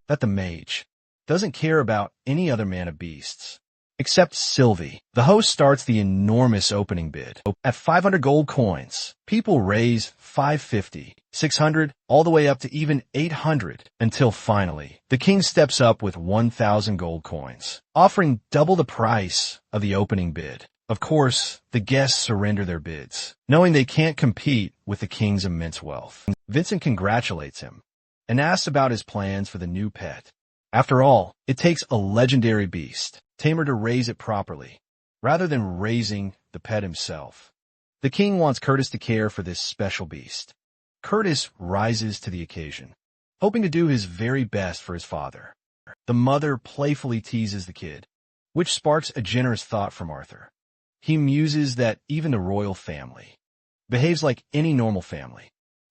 Speaker 1: that the mage doesn't care about any other mana beasts, except Sylvie. The host starts the enormous opening bid. At 500 gold coins, people raise 550, 600, all the way up to even 800, until finally, the king steps up with 1,000 gold coins, offering double the price of the opening bid. Of course, the guests surrender their bids, knowing they can't compete with the king's immense wealth. Vincent congratulates him and asks about his plans for the new pet. After all, it takes a legendary beast tamer to raise it properly, rather than raising the pet himself. The king wants Curtis to care for this special beast. Curtis rises to the occasion, hoping to do his very best for his father. The mother playfully teases the kid, which sparks a generous thought from Arthur. He muses that even the royal family behaves like any normal family.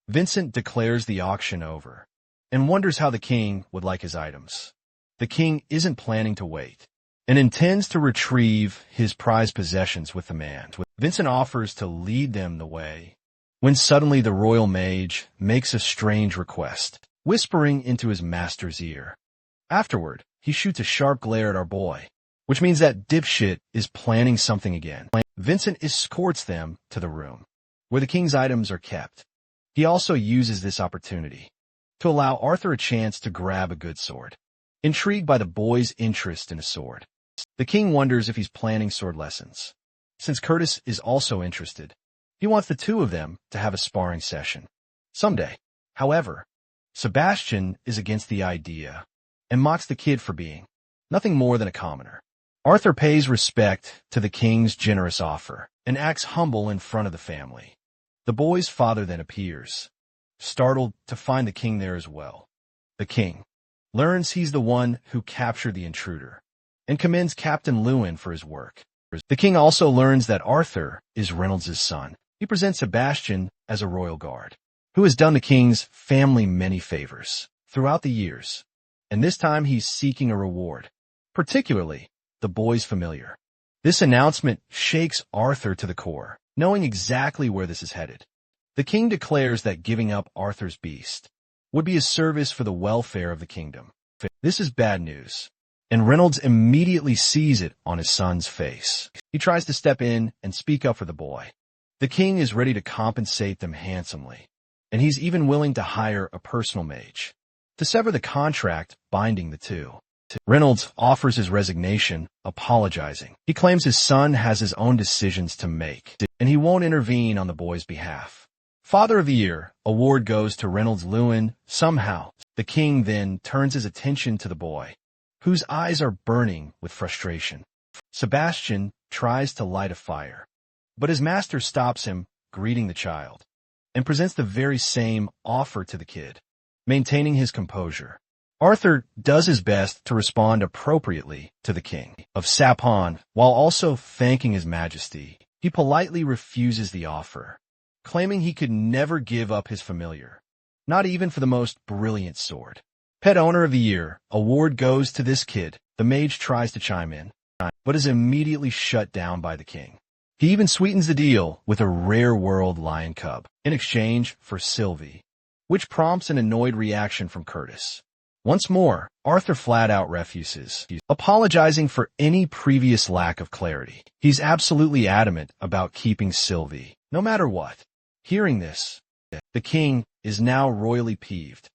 Speaker 1: Vincent declares the auction over and wonders how the king would like his items. The king isn't planning to wait and intends to retrieve his prized possessions with the man. Vincent offers to lead them the way, when suddenly the royal mage makes a strange request, whispering into his master's ear. Afterward, he shoots a sharp glare at our boy, which means that dipshit is planning something again. Vincent escorts them to the room where the king's items are kept. He also uses this opportunity to allow Arthur a chance to grab a good sword. Intrigued by the boy's interest in a sword, the king wonders if he's planning sword lessons. Since Curtis is also interested, he wants the two of them to have a sparring session someday. However, Sebastian is against the idea and mocks the kid for being nothing more than a commoner. Arthur pays respect to the king's generous offer and acts humble in front of the family. The boy's father then appears, startled to find the king there as well. The king learns he's the one who captured the intruder and commends Captain Lewin for his work. The king also learns that Arthur is Reynolds' son. He presents Sebastian as a royal guard who has done the king's family many favors throughout the years, and this time he's seeking a reward, particularly the boy's familiar. This announcement shakes Arthur to the core, knowing exactly where this is headed. The king declares that giving up Arthur's beast would be a service for the welfare of the kingdom. This is bad news, and Reynolds immediately sees it on his son's face. He tries to step in and speak up for the boy. The king is ready to compensate them handsomely, and he's even willing to hire a personal mage to sever the contract binding the two. Reynolds offers his resignation, apologizing. He claims his son has his own decisions to make, and he won't intervene on the boy's behalf. Father of the Year award goes to Reynolds Lewin somehow. The king then turns his attention to the boy, whose eyes are burning with frustration. Sebastian tries to light a fire, but his master stops him, greeting the child, and presents the very same offer to the kid, maintaining his composure. Arthur does his best to respond appropriately to the king of Sapon, while also thanking his majesty. He politely refuses the offer, claiming he could never give up his familiar, not even for the most brilliant sword. Pet Owner of the Year award goes to this kid. The mage tries to chime in, but is immediately shut down by the king. He even sweetens the deal with a rare world lion cub in exchange for Sylvie, which prompts an annoyed reaction from Curtis. Once more, Arthur flat out refuses, apologizing for any previous lack of clarity. He's absolutely adamant about keeping Sylvie, no matter what. Hearing this, the king is now royally peeved.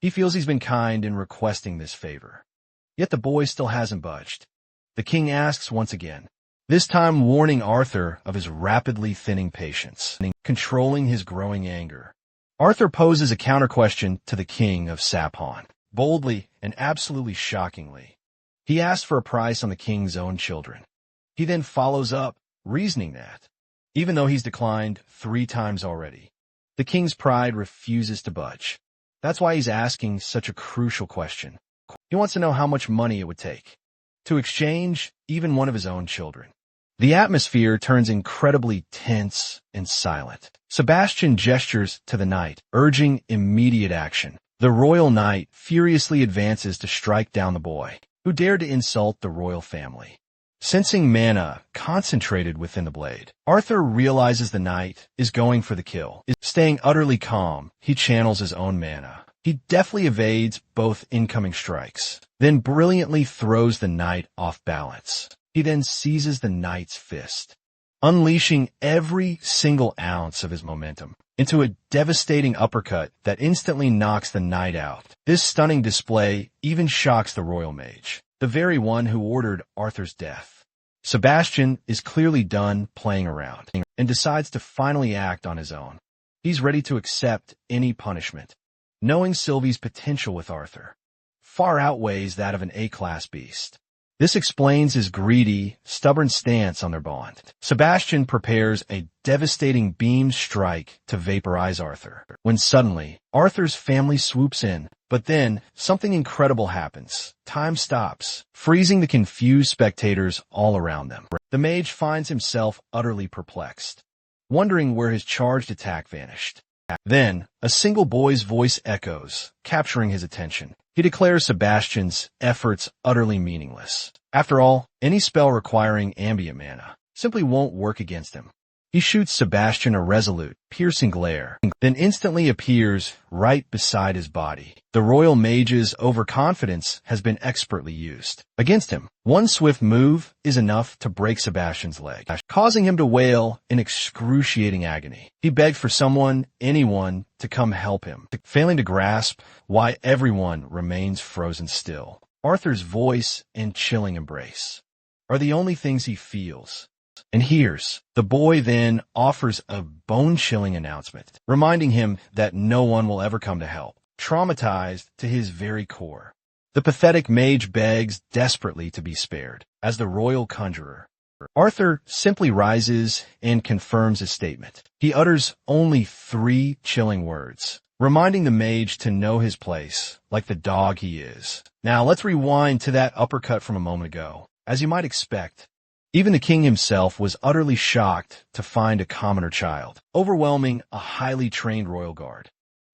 Speaker 1: He feels he's been kind in requesting this favor. Yet the boy still hasn't budged. The king asks once again, this time warning Arthur of his rapidly thinning patience, controlling his growing anger. Arthur poses a counter-question to the king of Sapon. Boldly and absolutely shockingly, he asks for a price on the king's own children. He then follows up, reasoning that, even though he's declined 3 times already, the king's pride refuses to budge. That's why he's asking such a crucial question. He wants to know how much money it would take to exchange even one of his own children. The atmosphere turns incredibly tense and silent. Sebastian gestures to the knight, urging immediate action. The royal knight furiously advances to strike down the boy, who dared to insult the royal family. Sensing mana concentrated within the blade, Arthur realizes the knight is going for the kill. Staying utterly calm, he channels his own mana. He deftly evades both incoming strikes, then brilliantly throws the knight off balance. He then seizes the knight's fist, unleashing every single ounce of his momentum into a devastating uppercut that instantly knocks the knight out. This stunning display even shocks the royal mage, the very one who ordered Arthur's death. Sebastian is clearly done playing around and decides to finally act on his own. He's ready to accept any punishment, knowing Sylvie's potential with Arthur far outweighs that of an A-class beast. This explains his greedy, stubborn stance on their bond. Sebastian prepares a devastating beam strike to vaporize Arthur, when suddenly, Arthur's family swoops in. But then, something incredible happens. Time stops, freezing the confused spectators all around them. The mage finds himself utterly perplexed, wondering where his charged attack vanished. Then, a single boy's voice echoes, capturing his attention. He declares Sebastian's efforts utterly meaningless. After all, any spell requiring ambient mana simply won't work against him. He shoots Sebastian a resolute, piercing glare, then instantly appears right beside his body. The royal mage's overconfidence has been expertly used against him. One swift move is enough to break Sebastian's leg, causing him to wail in excruciating agony. He begged for anyone, to come help him, failing to grasp why everyone remains frozen still. Arthur's voice and chilling embrace are the only things he feels and hears. The boy then offers a bone-chilling announcement, reminding him that no one will ever come to help, traumatized to his very core. The pathetic mage begs desperately to be spared. As the royal conjurer, Arthur simply rises and confirms his statement. He utters only 3 chilling words, reminding the mage to know his place, like the dog he is. Now let's rewind to that uppercut from a moment ago. As you might expect, even the king himself was utterly shocked to find a commoner child, overwhelming a highly trained royal guard.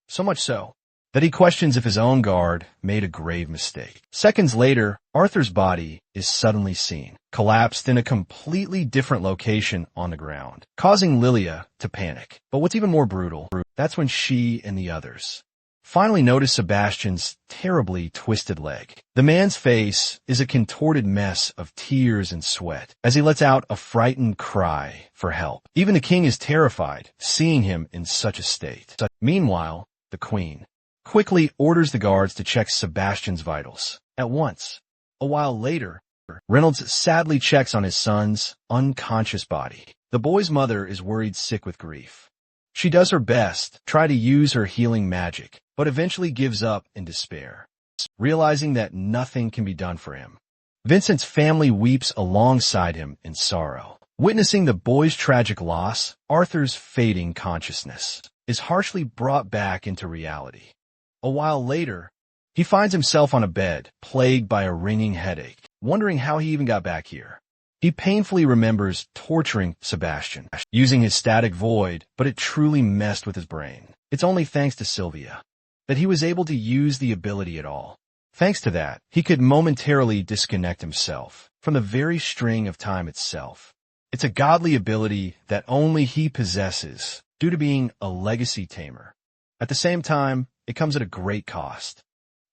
Speaker 1: So much so that he questions if his own guard made a grave mistake. Seconds later, Arthur's body is suddenly seen, collapsed in a completely different location on the ground, causing Lilia to panic. But what's even more brutal, that's when she and the others finally notice Sebastian's terribly twisted leg. The man's face is a contorted mess of tears and sweat as he lets out a frightened cry for help. Even the king is terrified, seeing him in such a state. Meanwhile, the queen quickly orders the guards to check Sebastian's vitals at once. A while later, Reynolds sadly checks on his son's unconscious body. The boy's mother is worried sick with grief. She does her best, try to use her healing magic, but eventually gives up in despair, realizing that nothing can be done for him. Vincent's family weeps alongside him in sorrow. Witnessing the boy's tragic loss, Arthur's fading consciousness is harshly brought back into reality. A while later, he finds himself on a bed, plagued by a ringing headache, wondering how he even got back here. He painfully remembers torturing Sebastian, using his static void, but it truly messed with his brain. It's only thanks to Sylvia that he was able to use the ability at all. Thanks to that, he could momentarily disconnect himself from the very string of time itself. It's a godly ability that only he possesses due to being a legacy tamer. At the same time, it comes at a great cost.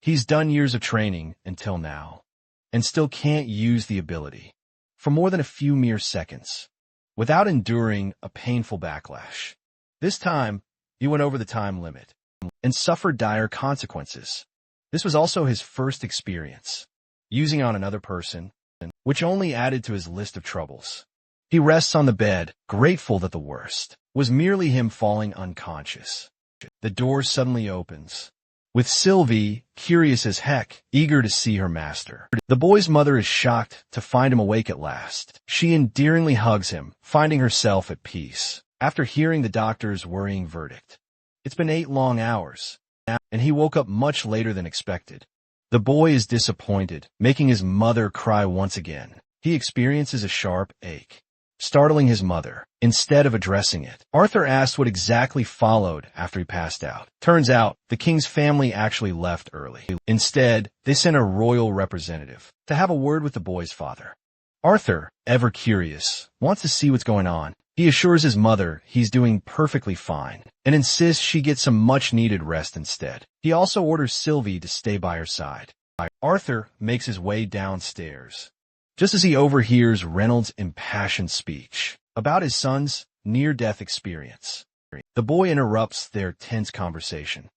Speaker 1: He's done years of training until now, and still can't use the ability for more than a few mere seconds, without enduring a painful backlash. This time, he went over the time limit and suffered dire consequences. This was also his first experience using on another person, which only added to his list of troubles. He rests on the bed, grateful that the worst was merely him falling unconscious. The door suddenly opens, with Sylvie, curious as heck, eager to see her master. The boy's mother is shocked to find him awake at last. She endearingly hugs him, finding herself at peace after hearing the doctor's worrying verdict. It's been 8 long hours, and he woke up much later than expected. The boy is disappointed, making his mother cry once again. He experiences a sharp ache, startling his mother. Instead of addressing it, Arthur asks what exactly followed after he passed out. Turns out, the king's family actually left early. Instead, they sent a royal representative to have a word with the boy's father. Arthur, ever curious, wants to see what's going on. He assures his mother he's doing perfectly fine and insists she get some much-needed rest instead. He also orders Sylvie to stay by her side. Arthur makes his way downstairs, just as he overhears Reynolds' impassioned speech about his son's near-death experience. The boy interrupts their tense conversation,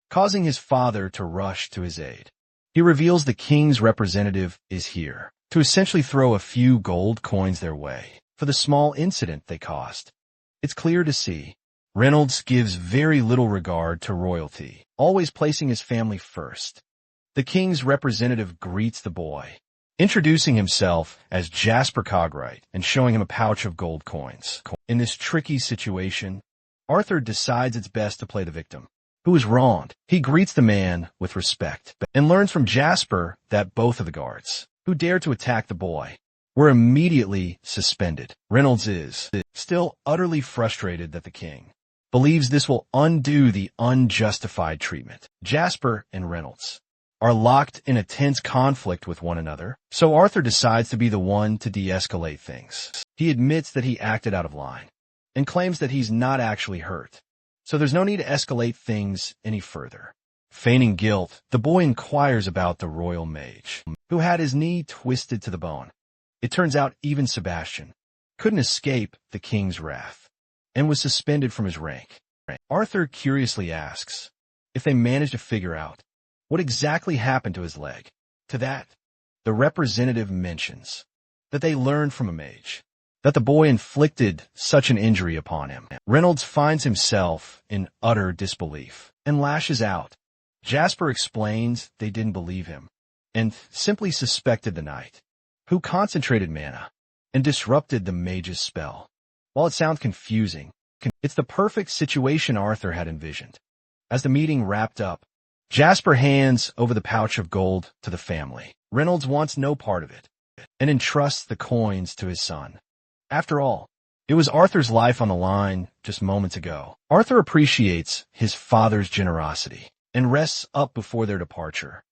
Speaker 1: causing his father to rush to his aid. He reveals the king's representative is here to essentially throw a few gold coins their way for the small incident they caused. It's clear to see Reynolds gives very little regard to royalty, always placing his family first. The king's representative greets the boy, introducing himself as Jasper Cogwright and showing him a pouch of gold coins. In this tricky situation, Arthur decides it's best to play the victim, who is wronged. He greets the man with respect and learns from Jasper that both of the guards who dared to attack the boy were immediately suspended. Reynolds is still utterly frustrated that the king believes this will undo the unjustified treatment. Jasper and Reynolds are locked in a tense conflict with one another, so Arthur decides to be the one to de-escalate things. He admits that he acted out of line, and claims that he's not actually hurt, so there's no need to escalate things any further. Feigning guilt, the boy inquires about the royal mage, who had his knee twisted to the bone. It turns out even Sebastian couldn't escape the king's wrath and was suspended from his rank. Arthur curiously asks if they managed to figure out what exactly happened to his leg. To that, the representative mentions that they learned from a mage that the boy inflicted such an injury upon him. Reynolds finds himself in utter disbelief and lashes out. Jasper explains they didn't believe him and simply suspected the knight, who concentrated mana and disrupted the mage's spell. While it sounds confusing, it's the perfect situation Arthur had envisioned. As the meeting wrapped up, Jasper hands over the pouch of gold to the family. Reynolds wants no part of it and entrusts the coins to his son. After all, it was Arthur's life on the line just moments ago. Arthur appreciates his father's generosity and rests up before their departure.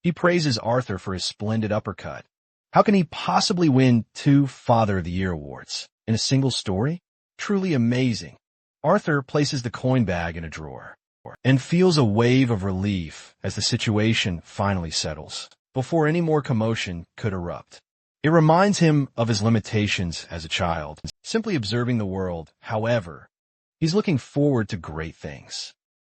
Speaker 1: He praises Arthur for his splendid uppercut. How can he possibly win 2 Father of the Year awards in a single story? Truly amazing. Arthur places the coin bag in a drawer and feels a wave of relief as the situation finally settles, before any more commotion could erupt. It reminds him of his limitations as a child, simply observing the world. However, he's looking forward to great things.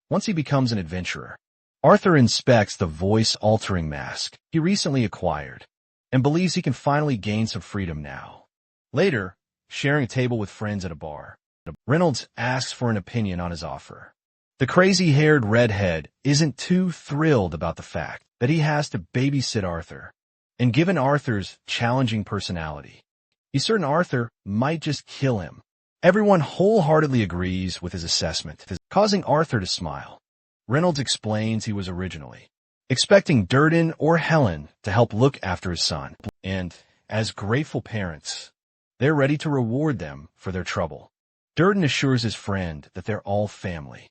Speaker 1: Once he becomes an adventurer, Arthur inspects the voice-altering mask he recently acquired and believes he can finally gain some freedom now. Later, sharing a table with friends at a bar, Reynolds asks for an opinion on his offer. The crazy-haired redhead isn't too thrilled about the fact that he has to babysit Arthur, and given Arthur's challenging personality, he's certain Arthur might just kill him. Everyone wholeheartedly agrees with his assessment, causing Arthur to smile. Reynolds explains he was originally expecting Durden or Helen to help look after his son, and as grateful parents, they're ready to reward them for their trouble. Durden assures his friend that they're all family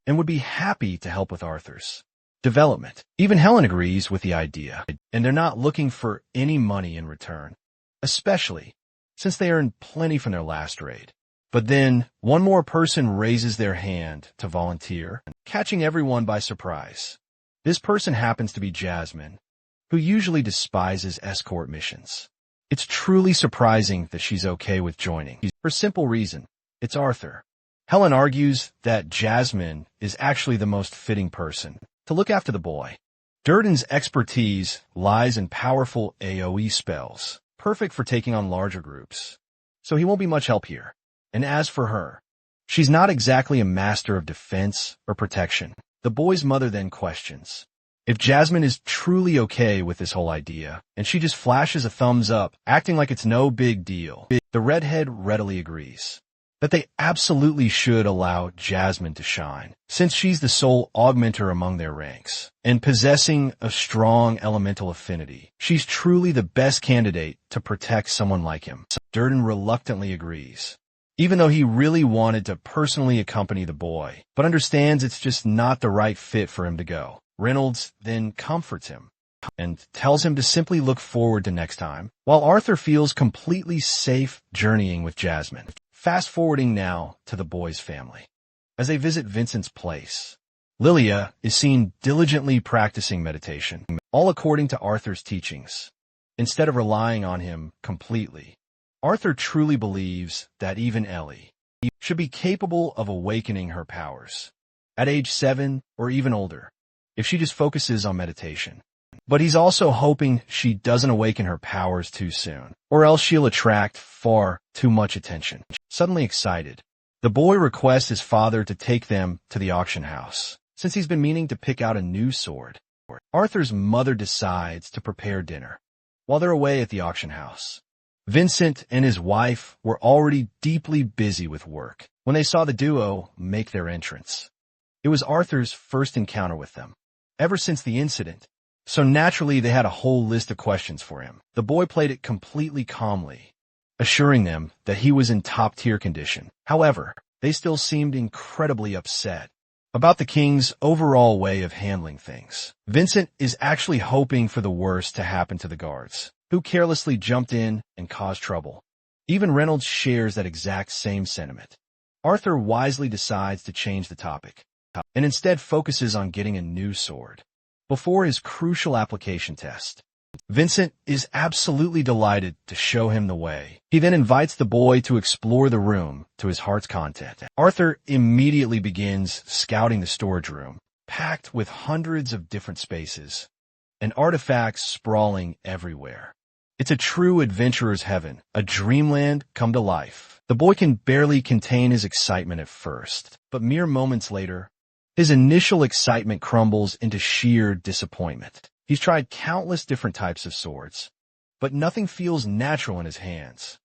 Speaker 1: and would be happy to help with Arthur's development. Even Helen agrees with the idea, and they're not looking for any money in return, especially since they earned plenty from their last raid. But then, one more person raises their hand to volunteer, catching everyone by surprise. This person happens to be Jasmine, who usually despises escort missions. It's truly surprising that she's okay with joining. For simple reason, it's Arthur. Helen argues that Jasmine is actually the most fitting person to look after the boy. Durden's expertise lies in powerful AoE spells, perfect for taking on larger groups, so he won't be much help here. And as for her, she's not exactly a master of defense or protection. The boy's mother then questions if Jasmine is truly okay with this whole idea, and she just flashes a thumbs up, acting like it's no big deal. The redhead readily agrees that they absolutely should allow Jasmine to shine, since she's the sole augmenter among their ranks, and possessing a strong elemental affinity. She's truly the best candidate to protect someone like him. Durden reluctantly agrees, even though he really wanted to personally accompany the boy, but understands it's just not the right fit for him to go. Reynolds then comforts him and tells him to simply look forward to next time, while Arthur feels completely safe journeying with Jasmine. Fast-forwarding now to the boy's family. As they visit Vincent's place, Lilia is seen diligently practicing meditation, all according to Arthur's teachings, instead of relying on him completely. Arthur truly believes that even Ellie should be capable of awakening her powers at age 7 or even older, if she just focuses on meditation. But he's also hoping she doesn't awaken her powers too soon, or else she'll attract far too much attention. Suddenly excited, the boy requests his father to take them to the auction house, since he's been meaning to pick out a new sword. Arthur's mother decides to prepare dinner while they're away at the auction house. Vincent and his wife were already deeply busy with work when they saw the duo make their entrance. It was Arthur's first encounter with them ever since the incident, so naturally they had a whole list of questions for him. The boy played it completely calmly, assuring them that he was in top-tier condition. However, they still seemed incredibly upset about the king's overall way of handling things. Vincent is actually hoping for the worst to happen to the guards, who carelessly jumped in and caused trouble. Even Reynolds shares that exact same sentiment. Arthur wisely decides to change the topic, and instead focuses on getting a new sword before his crucial application test. Vincent is absolutely delighted to show him the way. He then invites the boy to explore the room to his heart's content. Arthur immediately begins scouting the storage room, packed with hundreds of different spaces and artifacts sprawling everywhere. It's a true adventurer's heaven, a dreamland come to life. The boy can barely contain his excitement at first, but mere moments later, his initial excitement crumbles into sheer disappointment. He's tried countless different types of swords, but nothing feels natural in his hands.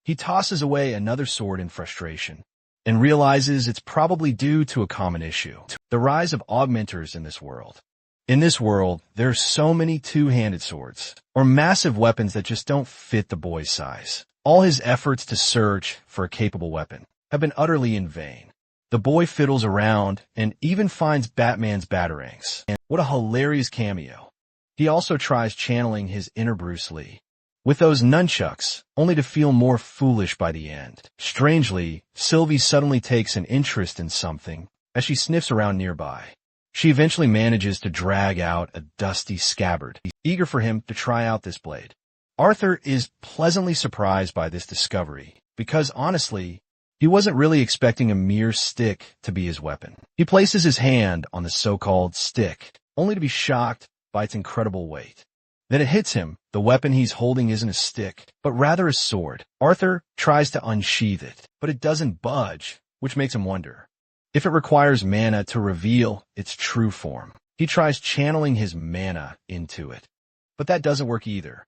Speaker 1: He tosses away another sword in frustration and realizes it's probably due to a common issue: the rise of augmenters in this world. In this world, there are so many two-handed swords, or massive weapons that just don't fit the boy's size. All his efforts to search for a capable weapon have been utterly in vain. The boy fiddles around and even finds Batman's batarangs. And what a hilarious cameo. He also tries channeling his inner Bruce Lee with those nunchucks, only to feel more foolish by the end. Strangely, Sylvie suddenly takes an interest in something as she sniffs around nearby. She eventually manages to drag out a dusty scabbard, eager for him to try out this blade. Arthur is pleasantly surprised by this discovery because, honestly, he wasn't really expecting a mere stick to be his weapon. He places his hand on the so-called stick, only to be shocked by its incredible weight. Then it hits him. The weapon he's holding isn't a stick, but rather a sword. Arthur tries to unsheath it, but it doesn't budge, which makes him wonder if it requires mana to reveal its true form. He tries channeling his mana into it, but that doesn't work either.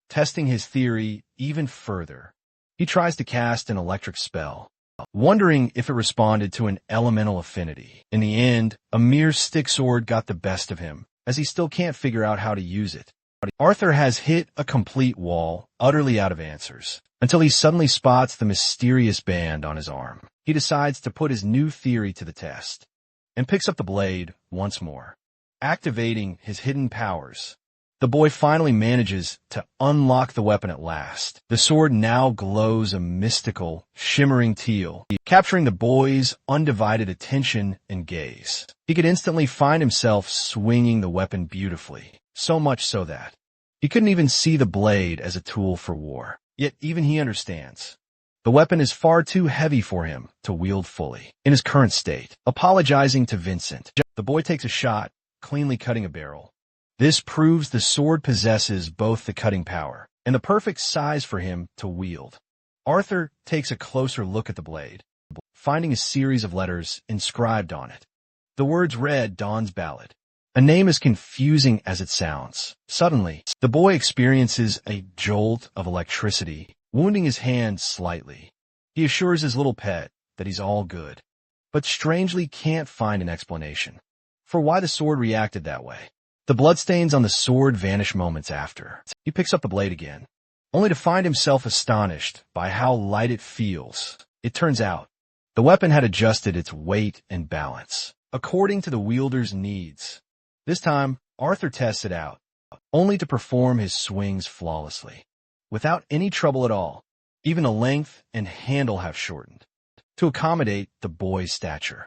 Speaker 1: Testing his theory even further, he tries to cast an electric spell, wondering if it responded to an elemental affinity. In the end, a mere stick sword got the best of him, as he still can't figure out how to use it. Arthur has hit a complete wall, utterly out of answers, until he suddenly spots the mysterious band on his arm. He decides to put his new theory to the test, and picks up the blade once more. Activating his hidden powers, the boy finally manages to unlock the weapon at last. The sword now glows a mystical, shimmering teal, capturing the boy's undivided attention and gaze. He could instantly find himself swinging the weapon beautifully, so much so that he couldn't even see the blade as a tool for war. Yet even he understands the weapon is far too heavy for him to wield fully in his current state. Apologizing to Vincent, the boy takes a shot, cleanly cutting a barrel. This proves the sword possesses both the cutting power and the perfect size for him to wield. Arthur takes a closer look at the blade, finding a series of letters inscribed on it. The words read Dawn's Ballad, a name as confusing as it sounds. Suddenly, the boy experiences a jolt of electricity, wounding his hand slightly. He assures his little pet that he's all good, but strangely can't find an explanation for why the sword reacted that way. The bloodstains on the sword vanish moments after. He picks up the blade again, only to find himself astonished by how light it feels. It turns out, the weapon had adjusted its weight and balance according to the wielder's needs. This time, Arthur tests it out, only to perform his swings flawlessly, without any trouble at all. Even the length and handle have shortened to accommodate the boy's stature.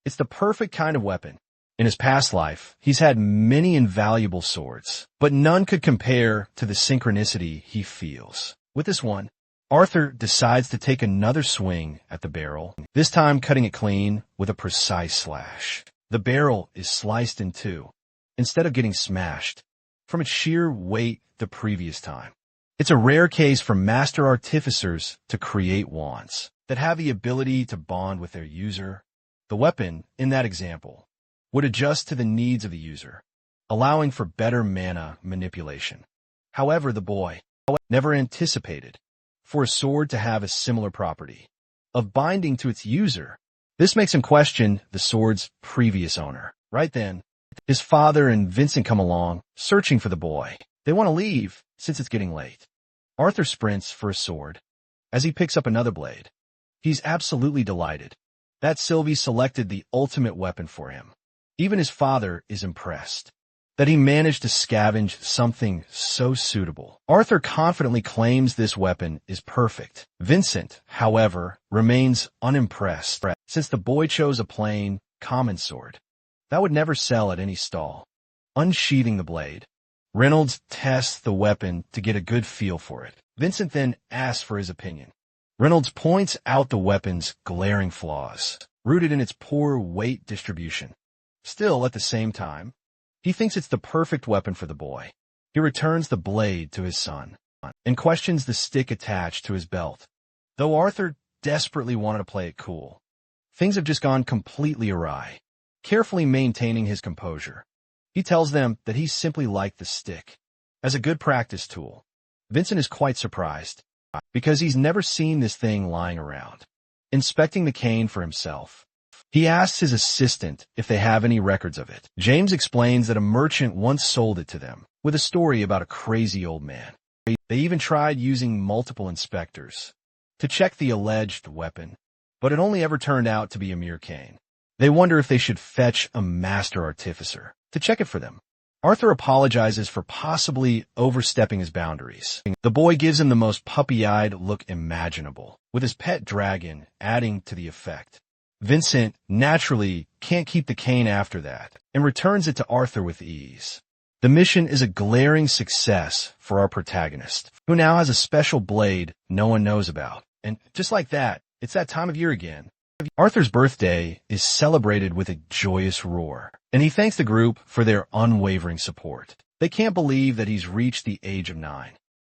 Speaker 1: It's the perfect kind of weapon. In his past life, he's had many invaluable swords, but none could compare to the synchronicity he feels. With this one, Arthur decides to take another swing at the barrel, this time cutting it clean with a precise slash. The barrel is sliced in two, instead of getting smashed from its sheer weight the previous time. It's a rare case for master artificers to create wands that have the ability to bond with their user. The weapon, in that example, would adjust to the needs of the user, allowing for better mana manipulation. However, the boy never anticipated for a sword to have a similar property of binding to its user. This makes him question the sword's previous owner. Right then, his father and Vincent come along, searching for the boy. They want to leave, since it's getting late. Arthur sprints for a sword as he picks up another blade. He's absolutely delighted that Sylvie selected the ultimate weapon for him. Even his father is impressed. that he managed to scavenge something so suitable. Arthur confidently claims this weapon is perfect. Vincent, however, remains unimpressed, since the boy chose a plain, common sword that would never sell at any stall. Unsheathing the blade, Reynolds tests the weapon to get a good feel for it. Vincent then asks for his opinion. Reynolds points out the weapon's glaring flaws, rooted in its poor weight distribution. Still, at the same time, he thinks it's the perfect weapon for the boy. He returns the blade to his son and questions the stick attached to his belt. Though Arthur desperately wanted to play it cool, things have just gone completely awry. Carefully maintaining his composure, he tells them that he simply liked the stick as a good practice tool. Vincent is quite surprised because he's never seen this thing lying around. Inspecting the cane for himself, he asks his assistant if they have any records of it. James explains that a merchant once sold it to them, with a story about a crazy old man. They even tried using multiple inspectors to check the alleged weapon, but it only ever turned out to be a mere cane. They wonder if they should fetch a master artificer to check it for them. Arthur apologizes for possibly overstepping his boundaries. The boy gives him the most puppy-eyed look imaginable, with his pet dragon adding to the effect. Vincent naturally can't keep the cane after that and returns it to Arthur with ease. The mission is a glaring success for our protagonist, who now has a special blade no one knows about. And just like that, it's that time of year again. Arthur's birthday is celebrated with a joyous roar, and he thanks the group for their unwavering support. They can't believe that he's reached the age of 9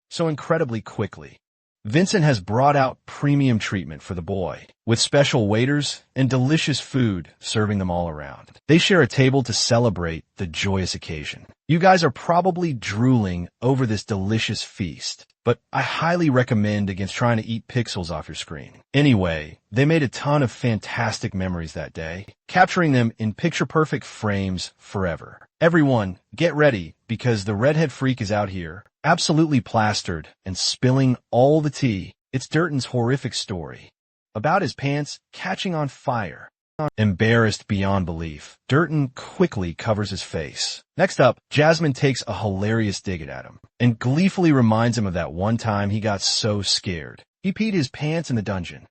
Speaker 1: so incredibly quickly. Vincent has brought out premium treatment for the boy, with special waiters and delicious food serving them all around. They share a table to celebrate the joyous occasion. You guys are probably drooling over this delicious feast, but I highly recommend against trying to eat pixels off your screen. Anyway, they made a ton of fantastic memories that day, capturing them in picture-perfect frames forever. Everyone, get ready, because the redhead freak is out here, absolutely plastered and spilling all the tea. It's Durton's horrific story about his pants catching on fire. Embarrassed beyond belief, Durton quickly covers his face. Next up, Jasmine takes a hilarious dig at him and gleefully reminds him of that one time he got so scared he peed his pants in the dungeon.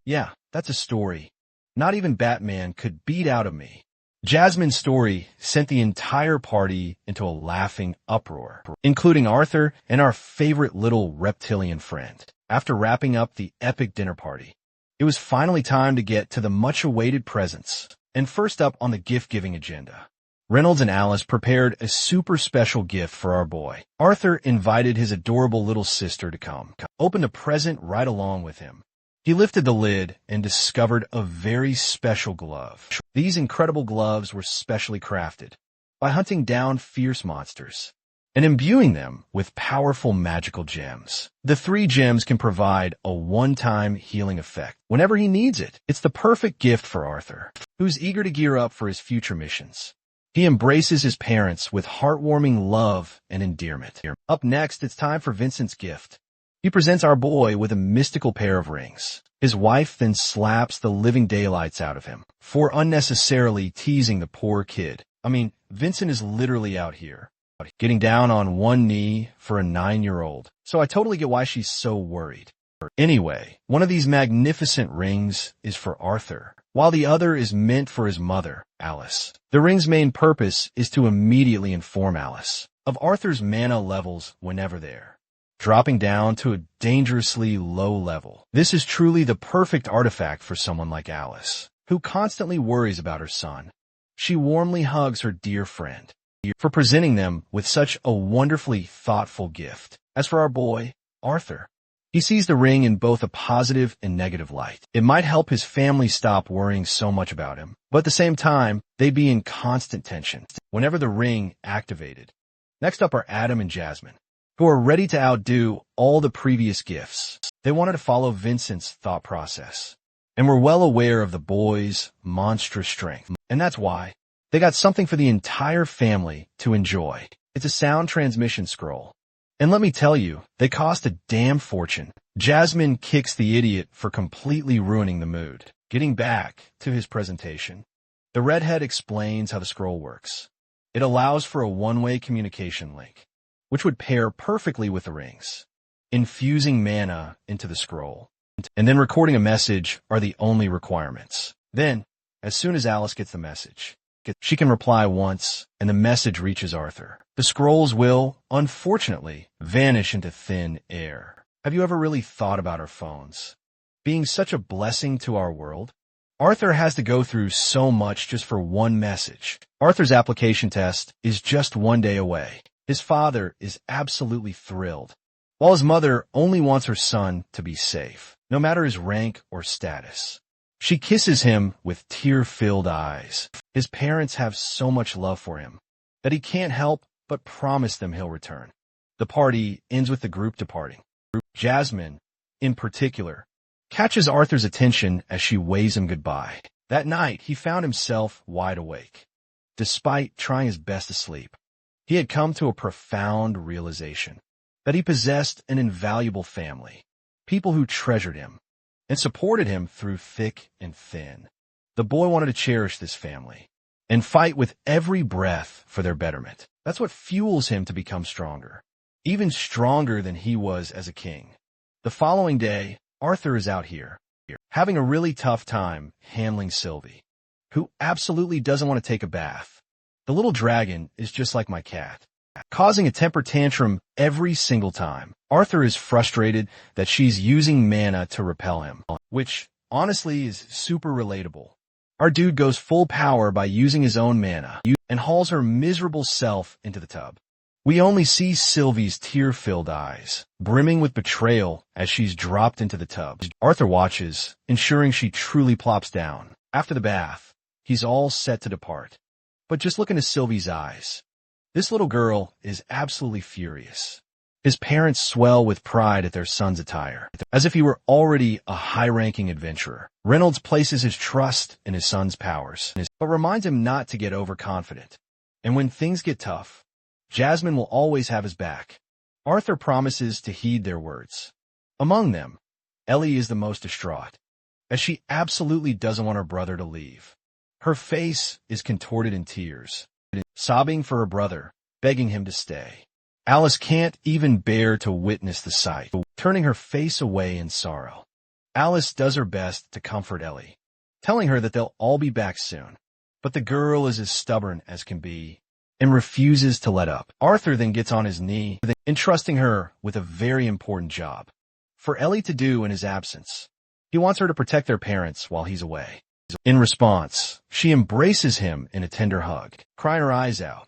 Speaker 1: Yeah, that's a story not even Batman could beat out of me. Jasmine's story sent the entire party into a laughing uproar, including Arthur and our favorite little reptilian friend. After wrapping up the epic dinner party, it was finally time to get to the much-awaited presents. And first up on the gift-giving agenda, Reynolds and Alice prepared a super special gift for our boy. Arthur invited his adorable little sister to come, opened a present right along with him. He lifted the lid and discovered a very special glove. These incredible gloves were specially crafted by hunting down fierce monsters and imbuing them with powerful magical gems. The 3 gems can provide a one-time healing effect whenever he needs it. It's the perfect gift for Arthur, who's eager to gear up for his future missions. He embraces his parents with heartwarming love and endearment. Up next, it's time for Vincent's gift. He presents our boy with a mystical pair of rings. His wife then slaps the living daylights out of him for unnecessarily teasing the poor kid. I mean, Vincent is literally out here, getting down on one knee for a 9-year-old. So I totally get why she's so worried. Anyway, one of these magnificent rings is for Arthur, while the other is meant for his mother, Alice. The ring's main purpose is to immediately inform Alice of Arthur's mana levels whenever there, dropping down to a dangerously low level. This is truly the perfect artifact for someone like Alice, who constantly worries about her son. She warmly hugs her dear friend for presenting them with such a wonderfully thoughtful gift. As for our boy, Arthur, he sees the ring in both a positive and negative light. It might help his family stop worrying so much about him, but at the same time, they'd be in constant tension whenever the ring activated. Next up are Adam and Jasmine, who are ready to outdo all the previous gifts. They wanted to follow Vincent's thought process, and were well aware of the boy's monstrous strength. And that's why they got something for the entire family to enjoy. It's a sound transmission scroll. And let me tell you, they cost a damn fortune. Jasmine kicks the idiot for completely ruining the mood. Getting back to his presentation, the redhead explains how the scroll works. It allows for a one-way communication link, which would pair perfectly with the rings. Infusing mana into the scroll, and then recording a message are the only requirements. Then, as soon as Alice gets the message, she can reply once, and the message reaches Arthur. The scrolls will, unfortunately, vanish into thin air. Have you ever really thought about our phones being such a blessing to our world? Arthur has to go through so much just for one message. Arthur's application test is just one day away. His father is absolutely thrilled, while his mother only wants her son to be safe, no matter his rank or status. She kisses him with tear-filled eyes. His parents have so much love for him that he can't help but promise them he'll return. The party ends with the group departing. Jasmine, in particular, catches Arthur's attention as she waves him goodbye. That night, he found himself wide awake. Despite trying his best to sleep, he had come to a profound realization that he possessed an invaluable family, people who treasured him and supported him through thick and thin. The boy wanted to cherish this family and fight with every breath for their betterment. That's what fuels him to become stronger, even stronger than he was as a king. The following day, Arthur is out here, having a really tough time handling Sylvie, who absolutely doesn't want to take a bath. The little dragon is just like my cat, causing a temper tantrum every single time. Arthur is frustrated that she's using mana to repel him, which honestly is super relatable. Our dude goes full power by using his own mana and hauls her miserable self into the tub. We only see Sylvie's tear-filled eyes, brimming with betrayal as she's dropped into the tub. Arthur watches, ensuring she truly plops down. After the bath, he's all set to depart. But just look into Sylvie's eyes. This little girl is absolutely furious. His parents swell with pride at their son's attire, as if he were already a high-ranking adventurer. Reynolds places his trust in his son's powers, but reminds him not to get overconfident. And when things get tough, Jasmine will always have his back. Arthur promises to heed their words. Among them, Ellie is the most distraught, as she absolutely doesn't want her brother to leave. Her face is contorted in tears, sobbing for her brother, begging him to stay. Alice can't even bear to witness the sight, turning her face away in sorrow. Alice does her best to comfort Ellie, telling her that they'll all be back soon. But the girl is as stubborn as can be and refuses to let up. Arthur then gets on his knee, entrusting her with a very important job for Ellie to do in his absence. He wants her to protect their parents while he's away. In response, she embraces him in a tender hug, crying her eyes out.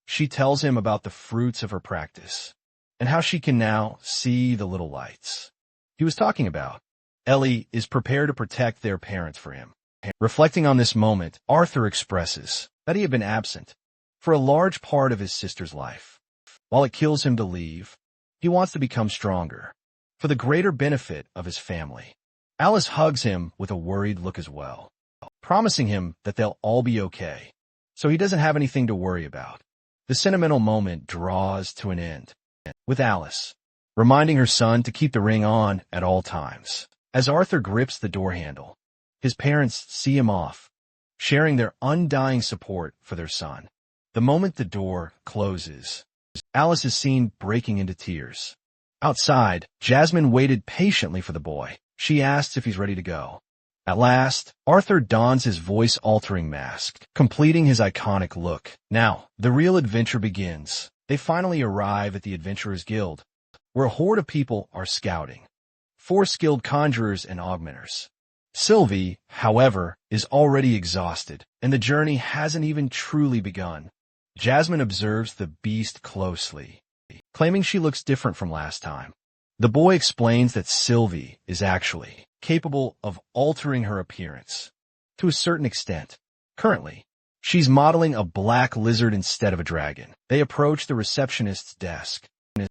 Speaker 1: She tells him about the fruits of her practice and how she can now see the little lights he was talking about. Ellie is prepared to protect their parents for him. Reflecting on this moment, Arthur expresses that he had been absent for a large part of his sister's life. While it kills him to leave, he wants to become stronger for the greater benefit of his family. Alice hugs him with a worried look as well, promising him that they'll all be okay, so he doesn't have anything to worry about. The sentimental moment draws to an end, with Alice reminding her son to keep the ring on at all times. As Arthur grips the door handle, his parents see him off, sharing their undying support for their son. The moment the door closes, Alice is seen breaking into tears. Outside, Jasmine waited patiently for the boy. She asks if he's ready to go. At last, Arthur dons his voice-altering mask, completing his iconic look. Now, the real adventure begins. They finally arrive at the Adventurers Guild, where a horde of people are scouting. 4 skilled conjurers and augmenters. Sylvie, however, is already exhausted, and the journey hasn't even truly begun. Jasmine observes the beast closely, claiming she looks different from last time. The boy explains that Sylvie is actually capable of altering her appearance to a certain extent. Currently, she's modeling a black lizard instead of a dragon. They approach the receptionist's desk,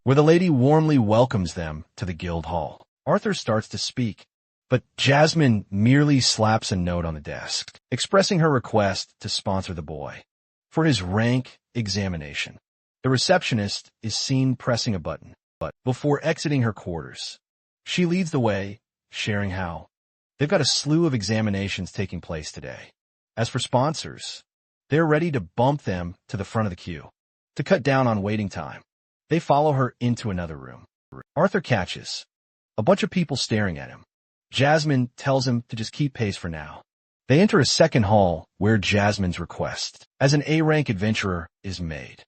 Speaker 1: where the lady warmly welcomes them to the guild hall. Arthur starts to speak, but Jasmine merely slaps a note on the desk, expressing her request to sponsor the boy for his rank examination. The receptionist is seen pressing a button, but before exiting her quarters, she leads the way, sharing how they've got a slew of examinations taking place today. As for sponsors, They're ready to bump them to the front of the queue. To cut down on waiting time, they follow her into another room. Arthur catches a bunch of people staring at him. Jasmine tells him to just keep pace for now. They enter a second hall where Jasmine's request as an A-rank adventurer is made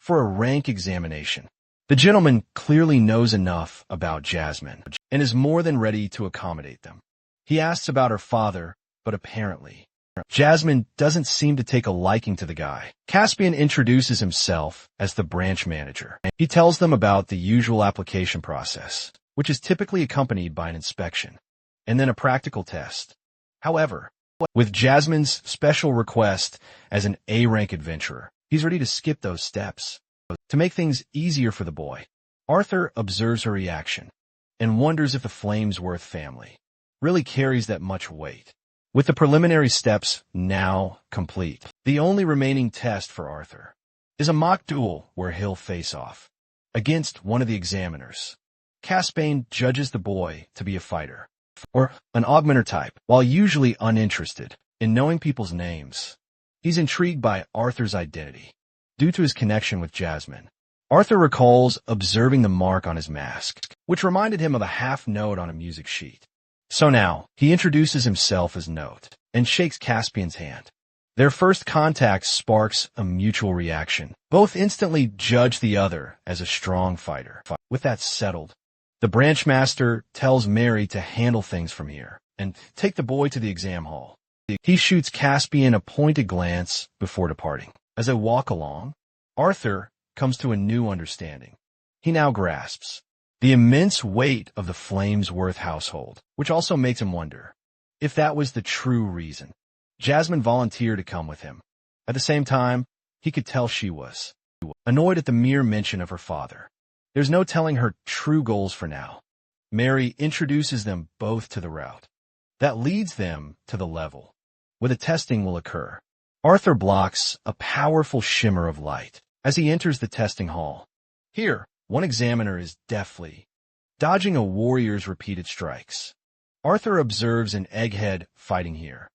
Speaker 1: for a rank examination. The gentleman clearly knows enough about Jasmine and is more than ready to accommodate them. He asks about her father, but apparently Jasmine doesn't seem to take a liking to the guy. Caspian introduces himself as the branch manager. He tells them about the usual application process, which is typically accompanied by an inspection and then a practical test. However, with Jasmine's special request as an A-rank adventurer, he's ready to skip those steps. To make things easier for the boy, Arthur observes her reaction and wonders if the Flamesworth family really carries that much weight. With the preliminary steps now complete, the only remaining test for Arthur is a mock duel where he'll face off against one of the examiners. Caspian judges the boy to be a fighter, or an augmenter type, while usually uninterested in knowing people's names. He's intrigued by Arthur's identity due to his connection with Jasmine. Arthur recalls observing the mark on his mask, which reminded him of a half note on a music sheet. So now, he introduces himself as Note and shakes Caspian's hand. Their first contact sparks a mutual reaction. Both instantly judge the other as a strong fighter. With that settled, the branch master tells Mary to handle things from here and take the boy to the exam hall. He shoots Caspian a pointed glance before departing. As they walk along, Arthur comes to a new understanding. He now grasps the immense weight of the Flamesworth household, which also makes him wonder if that was the true reason Jasmine volunteered to come with him. At the same time, he could tell she was annoyed at the mere mention of her father. There's no telling her true goals for now. Mary introduces them both to the route that leads them to the level where the testing will occur. Arthur blocks a powerful shimmer of light as he enters the testing hall. Here, one examiner is deftly dodging a warrior's repeated strikes. Arthur observes an egghead fighting here.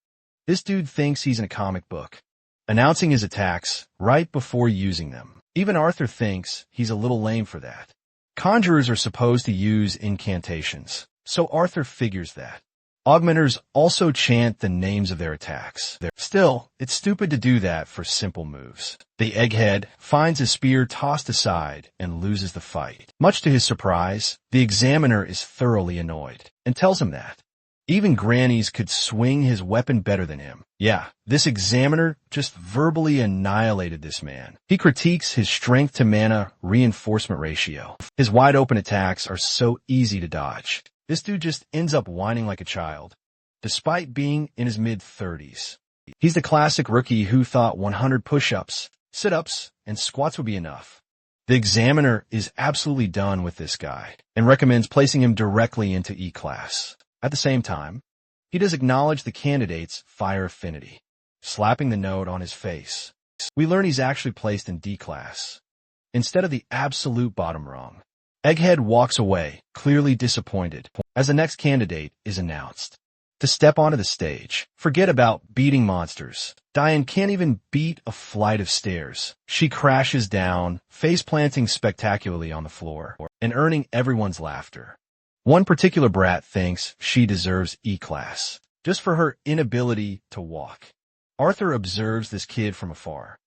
Speaker 1: This dude thinks he's in a comic book, announcing his attacks right before using them. Even Arthur thinks he's a little lame for that. Conjurers are supposed to use incantations, so Arthur figures that. Augmenters also chant the names of their attacks. Still, it's stupid to do that for simple moves. The egghead finds his spear tossed aside and loses the fight. Much to his surprise, the examiner is thoroughly annoyed and tells him that even grannies could swing his weapon better than him. Yeah, this examiner just verbally annihilated this man. He critiques his strength to mana reinforcement ratio. His wide-open attacks are so easy to dodge. This dude just ends up whining like a child, despite being in his mid-30s. He's the classic rookie who thought 100 push-ups, sit-ups, and squats would be enough. The examiner is absolutely done with this guy and recommends placing him directly into E-class. At the same time, he does acknowledge the candidate's fire affinity, slapping the note on his face. We learn he's actually placed in D-class instead of the absolute bottom rung. Egghead walks away, clearly disappointed, as the next candidate is announced. To step onto the stage, forget about beating monsters. Diane can't even beat a flight of stairs. She crashes down, face-planting spectacularly on the floor, and earning everyone's laughter. One particular brat thinks she deserves E-class, just for her inability to walk. Arthur observes this kid from afar,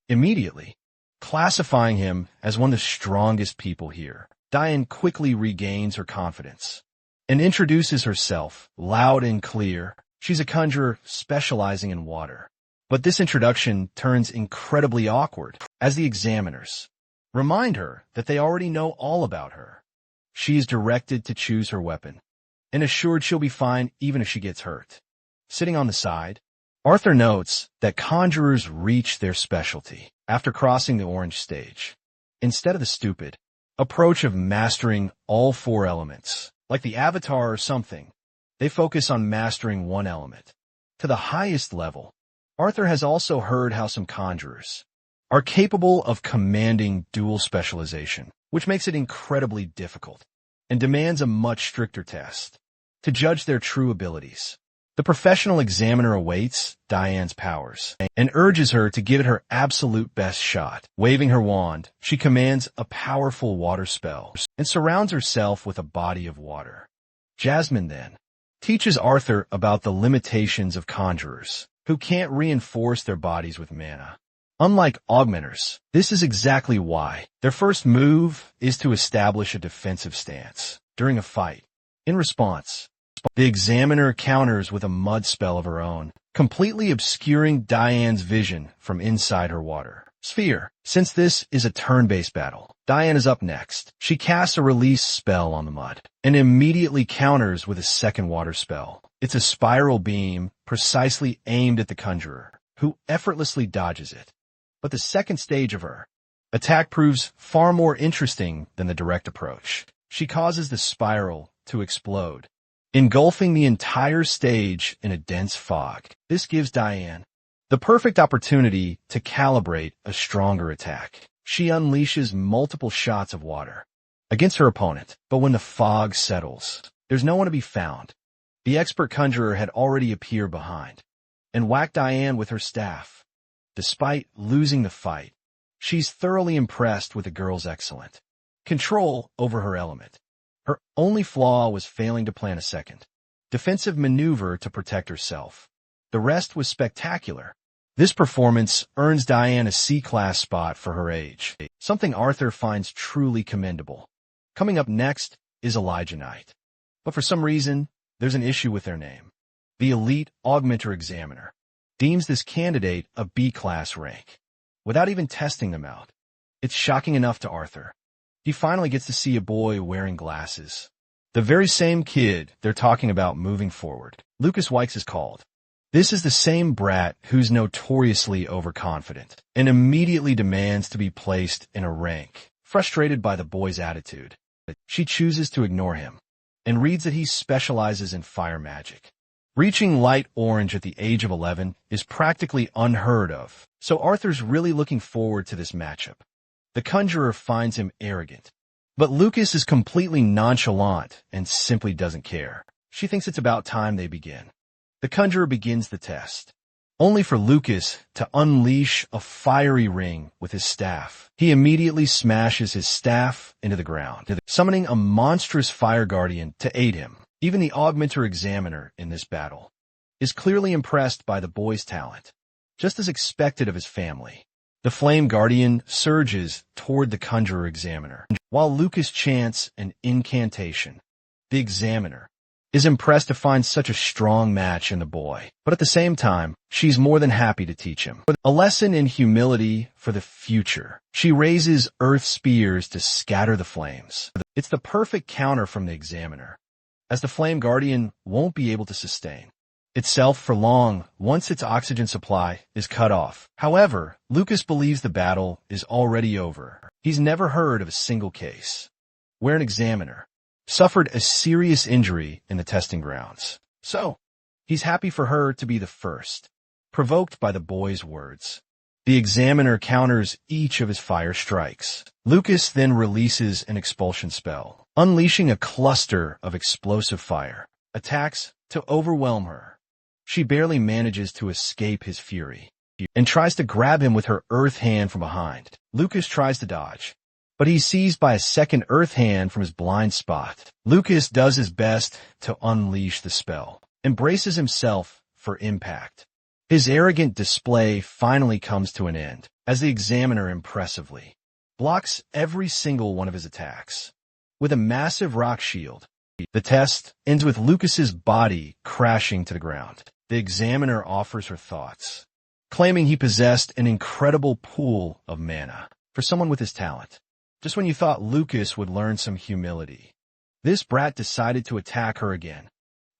Speaker 1: immediately classifying him as one of the strongest people here. Diane quickly regains her confidence and introduces herself loud and clear. She's a conjurer specializing in water. But this introduction turns incredibly awkward as the examiners remind her that they already know all about her. She is directed to choose her weapon and assured she'll be fine even if she gets hurt. Sitting on the side, Arthur notes that conjurers reach their specialty after crossing the orange stage. Instead of the stupid approach of mastering all 4 elements, like the Avatar or something, they focus on mastering one element to the highest level. Arthur has also heard how some conjurers are capable of commanding dual specialization, which makes it incredibly difficult and demands a much stricter test to judge their true abilities. The professional examiner awaits Diane's powers and urges her to give it her absolute best shot. Waving her wand, she commands a powerful water spell and surrounds herself with a body of water. Jasmine then teaches Arthur about the limitations of conjurers, who can't reinforce their bodies with mana. Unlike augmenters, this is exactly why their first move is to establish a defensive stance during a fight. In response, the examiner counters with a mud spell of her own, completely obscuring Diane's vision from inside her water sphere. Since this is a turn-based battle, Diane is up next. She casts a release spell on the mud and immediately counters with a second water spell. It's a spiral beam precisely aimed at the conjurer, who effortlessly dodges it. But the second stage of her attack proves far more interesting than the direct approach. She causes the spiral to explode, engulfing the entire stage in a dense fog. This gives Diane the perfect opportunity to calibrate a stronger attack. She unleashes multiple shots of water against her opponent, but when the fog settles, there's no one to be found. The expert conjurer had already appeared behind and whacked Diane with her staff. Despite losing the fight, she's thoroughly impressed with the girl's excellent control over her element. Her only flaw was failing to plan a second defensive maneuver to protect herself. The rest was spectacular. This performance earns Diane a C-class spot for her age, something Arthur finds truly commendable. Coming up next is Elijah Knight. But for some reason, there's an issue with their name. The elite augmenter examiner deems this candidate a B-class rank, without even testing them out. It's shocking enough to Arthur. He finally gets to see a boy wearing glasses. The very same kid they're talking about moving forward. Lucas Wikes is called. This is the same brat who's notoriously overconfident and immediately demands to be placed in a rank. Frustrated by the boy's attitude, she chooses to ignore him and reads that he specializes in fire magic. Reaching light orange at the age of 11 is practically unheard of, so Arthur's really looking forward to this matchup. The conjurer finds him arrogant, but Lucas is completely nonchalant and simply doesn't care. She thinks it's about time they begin. The conjurer begins the test, only for Lucas to unleash a fiery ring with his staff. He immediately smashes his staff into the ground, summoning a monstrous fire guardian to aid him. Even the augmenter examiner in this battle is clearly impressed by the boy's talent, just as expected of his family. The flame guardian surges toward the conjurer examiner, while Lucas chants an incantation. The examiner is impressed to find such a strong match in the boy, but at the same time, she's more than happy to teach him a lesson in humility for the future. She raises earth spears to scatter the flames. It's the perfect counter from the examiner, as the flame guardian won't be able to sustain itself for long once its oxygen supply is cut off. However, Lucas believes the battle is already over. He's never heard of a single case where an examiner suffered a serious injury in the testing grounds. So, he's happy for her to be the first, provoked by the boy's words. The examiner counters each of his fire strikes. Lucas then releases an expulsion spell, unleashing a cluster of explosive fire attacks to overwhelm her. She barely manages to escape his fury and tries to grab him with her earth hand from behind. Lucas tries to dodge, but he's seized by a second earth hand from his blind spot. Lucas does his best to unleash the spell and braces himself for impact. His arrogant display finally comes to an end as the examiner impressively blocks every single one of his attacks with a massive rock shield. The test ends with Lucas's body crashing to the ground. The examiner offers her thoughts, claiming he possessed an incredible pool of mana for someone with his talent. Just when you thought Lucas would learn some humility, this brat decided to attack her again,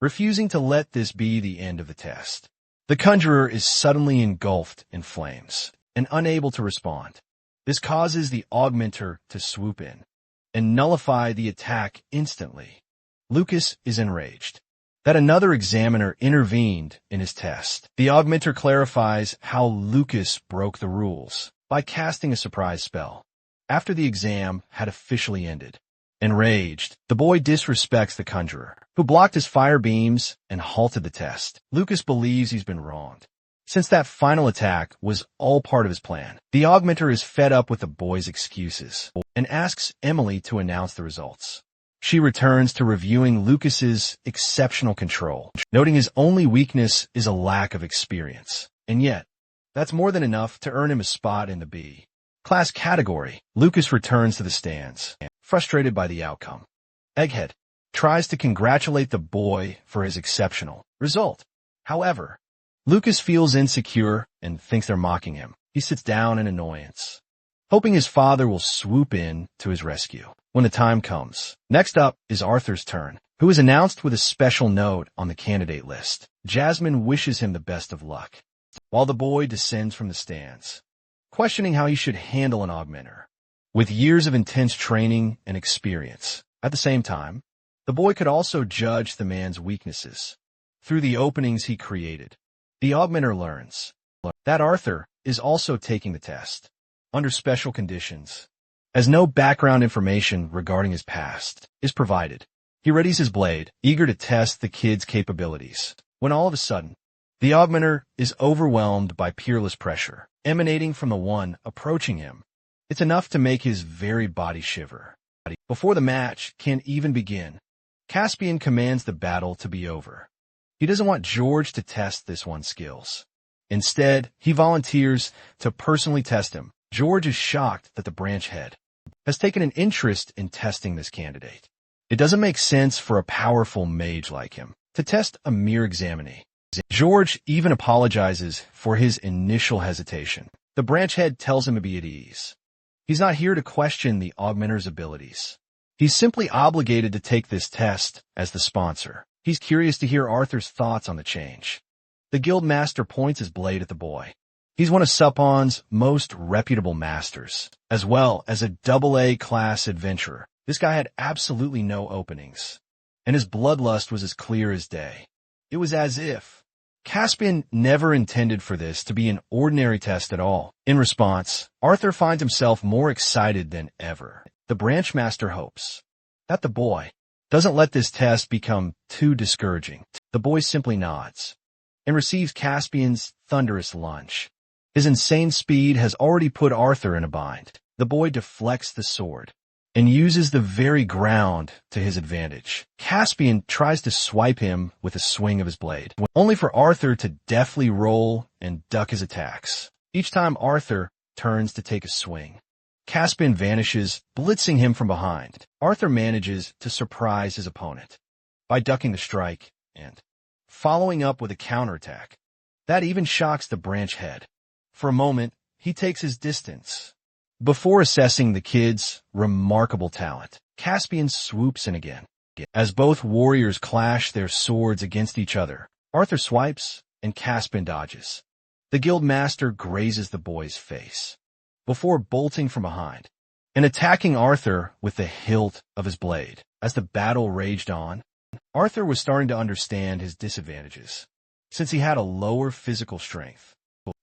Speaker 1: refusing to let this be the end of the test. The conjurer is suddenly engulfed in flames and unable to respond. This causes the augmenter to swoop in and nullify the attack instantly. Lucas is enraged that another examiner intervened in his test. The augmenter clarifies how Lucas broke the rules by casting a surprise spell after the exam had officially ended. Enraged, the boy disrespects the conjurer, who blocked his fire beams and halted the test. Lucas believes he's been wronged, since that final attack was all part of his plan. The augmenter is fed up with the boy's excuses and asks Emily to announce the results. She returns to reviewing Lucas's exceptional control, noting his only weakness is a lack of experience. And yet, that's more than enough to earn him a spot in the B class category. Lucas returns to the stands, frustrated by the outcome. Egghead tries to congratulate the boy for his exceptional result. However, Lucas feels insecure and thinks they're mocking him. He sits down in annoyance, hoping his father will swoop in to his rescue when the time comes. Next up is Arthur's turn, who is announced with a special note on the candidate list. Jasmine wishes him the best of luck, while the boy descends from the stands, questioning how he should handle an augmenter. With years of intense training and experience, at the same time, the boy could also judge the man's weaknesses through the openings he created. The augmenter learns that Arthur is also taking the test under special conditions, as no background information regarding his past is provided. He readies his blade, eager to test the kid's capabilities, when all of a sudden, the augmenter is overwhelmed by peerless pressure emanating from the one approaching him. It's enough to make his very body shiver. Before the match can even begin, Caspian commands the battle to be over. He doesn't want George to test this one's skills. Instead, he volunteers to personally test him. George is shocked that the branch head has taken an interest in testing this candidate. It doesn't make sense for a powerful mage like him to test a mere examinee. George even apologizes for his initial hesitation. The branch head tells him to be at ease. He's not here to question the augmenter's abilities. He's simply obligated to take this test as the sponsor. He's curious to hear Arthur's thoughts on the change. The guild master points his blade at the boy. He's one of Supon's most reputable masters, as well as a AA class adventurer. This guy had absolutely no openings, and his bloodlust was as clear as day. It was as if Caspian never intended for this to be an ordinary test at all. In response, Arthur finds himself more excited than ever. The branch master hopes that the boy doesn't let this test become too discouraging. The boy simply nods and receives Caspian's thunderous lunge. His insane speed has already put Arthur in a bind. The boy deflects the sword and uses the very ground to his advantage. Caspian tries to swipe him with a swing of his blade, only for Arthur to deftly roll and duck his attacks. Each time Arthur turns to take a swing, Caspian vanishes, blitzing him from behind. Arthur manages to surprise his opponent by ducking the strike and following up with a counterattack. That even shocks the branch head. For a moment, he takes his distance. Before assessing the kid's remarkable talent, Caspian swoops in again. As both warriors clash their swords against each other, Arthur swipes and Caspian dodges. The guild master grazes the boy's face before bolting from behind and attacking Arthur with the hilt of his blade. As the battle raged on, Arthur was starting to understand his disadvantages, since he had a lower physical strength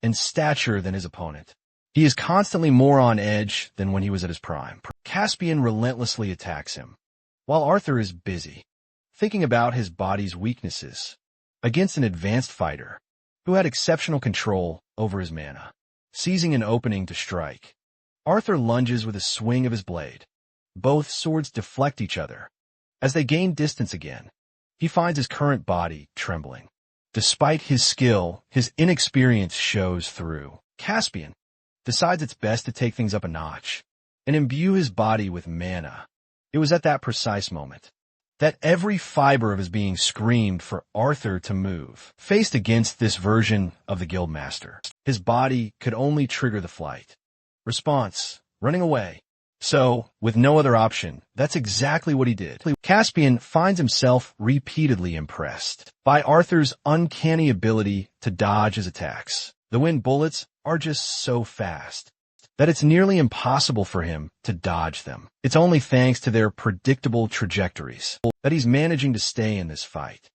Speaker 1: and stature than his opponent. He is constantly more on edge than when he was at his prime. Caspian relentlessly attacks him, while Arthur is busy thinking about his body's weaknesses against an advanced fighter who had exceptional control over his mana. Seizing an opening to strike, Arthur lunges with a swing of his blade. Both swords deflect each other. As they gain distance again, he finds his current body trembling. Despite his skill, his inexperience shows through. Caspian decides it's best to take things up a notch and imbue his body with mana. It was at that precise moment that every fiber of his being screamed for Arthur to move. Faced against this version of the guildmaster, his body could only trigger the flight response, running away. So, with no other option, that's exactly what he did. Caspian finds himself repeatedly impressed by Arthur's uncanny ability to dodge his attacks. The wind bullets are just so fast that it's nearly impossible for him to dodge them. It's only thanks to their predictable trajectories that he's managing to stay in this fight.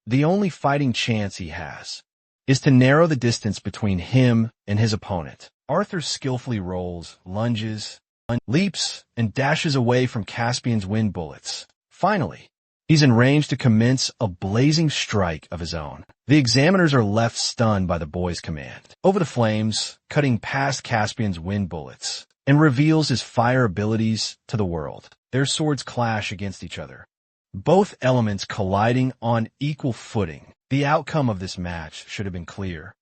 Speaker 1: The only fighting chance he has is to narrow the distance between him and his opponent. Arthur skillfully rolls, lunges, leaps and dashes away from Caspian's wind bullets. Finally, he's in range to commence a blazing strike of his own. The examiners are left stunned by the boy's command. Over the flames, cutting past Caspian's wind bullets, and reveals his fire abilities to the world. Their swords clash against each other, both elements colliding on equal footing. The outcome of this match should have been clear.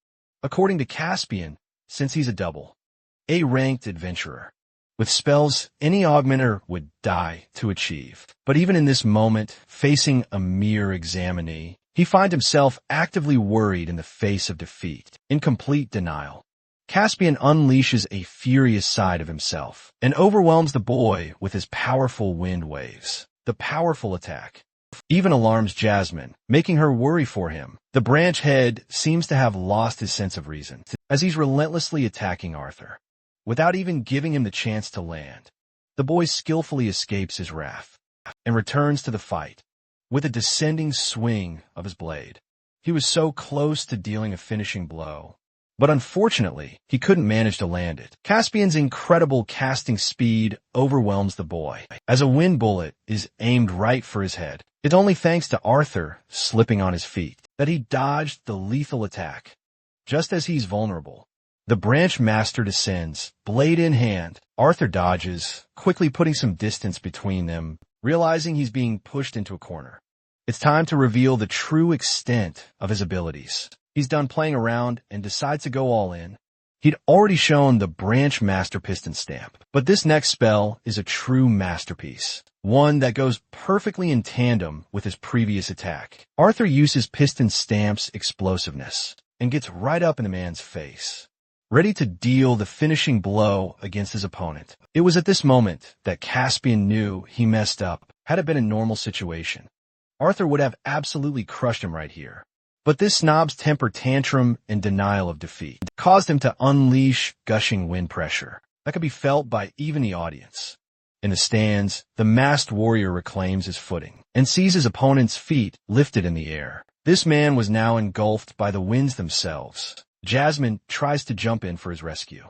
Speaker 1: According to Caspian, since he's a double A-ranked adventurer, with spells any augmenter would die to achieve. But even in this moment, facing a mere examinee, he finds himself actively worried in the face of defeat, in complete denial. Caspian unleashes a furious side of himself and overwhelms the boy with his powerful wind waves. The powerful attack even alarms Jasmine, making her worry for him. The branch head seems to have lost his sense of reason as he's relentlessly attacking Arthur. Without even giving him the chance to land, the boy skillfully escapes his wrath and returns to the fight with a descending swing of his blade. He was so close to dealing a finishing blow, but unfortunately, he couldn't manage to land it. Caspian's incredible casting speed overwhelms the boy, as a wind bullet is aimed right for his head. It's only thanks to Arthur slipping on his feet that he dodged the lethal attack. Just as he's vulnerable, the branch master descends, blade in hand. Arthur dodges, quickly putting some distance between them, realizing he's being pushed into a corner. It's time to reveal the true extent of his abilities. He's done playing around and decides to go all in. He'd already shown the branch master piston stamp, but this next spell is a true masterpiece, one that goes perfectly in tandem with his previous attack. Arthur uses piston stamp's explosiveness and gets right up in the man's face, ready to deal the finishing blow against his opponent. It was at this moment that Caspian knew he messed up. Had it been a normal situation, Arthur would have absolutely crushed him right here. But this snob's temper tantrum and denial of defeat caused him to unleash gushing wind pressure that could be felt by even the audience. In the stands, the masked warrior reclaims his footing and sees his opponent's feet lifted in the air. This man was now engulfed by the winds themselves. Jasmine tries to jump in for his rescue,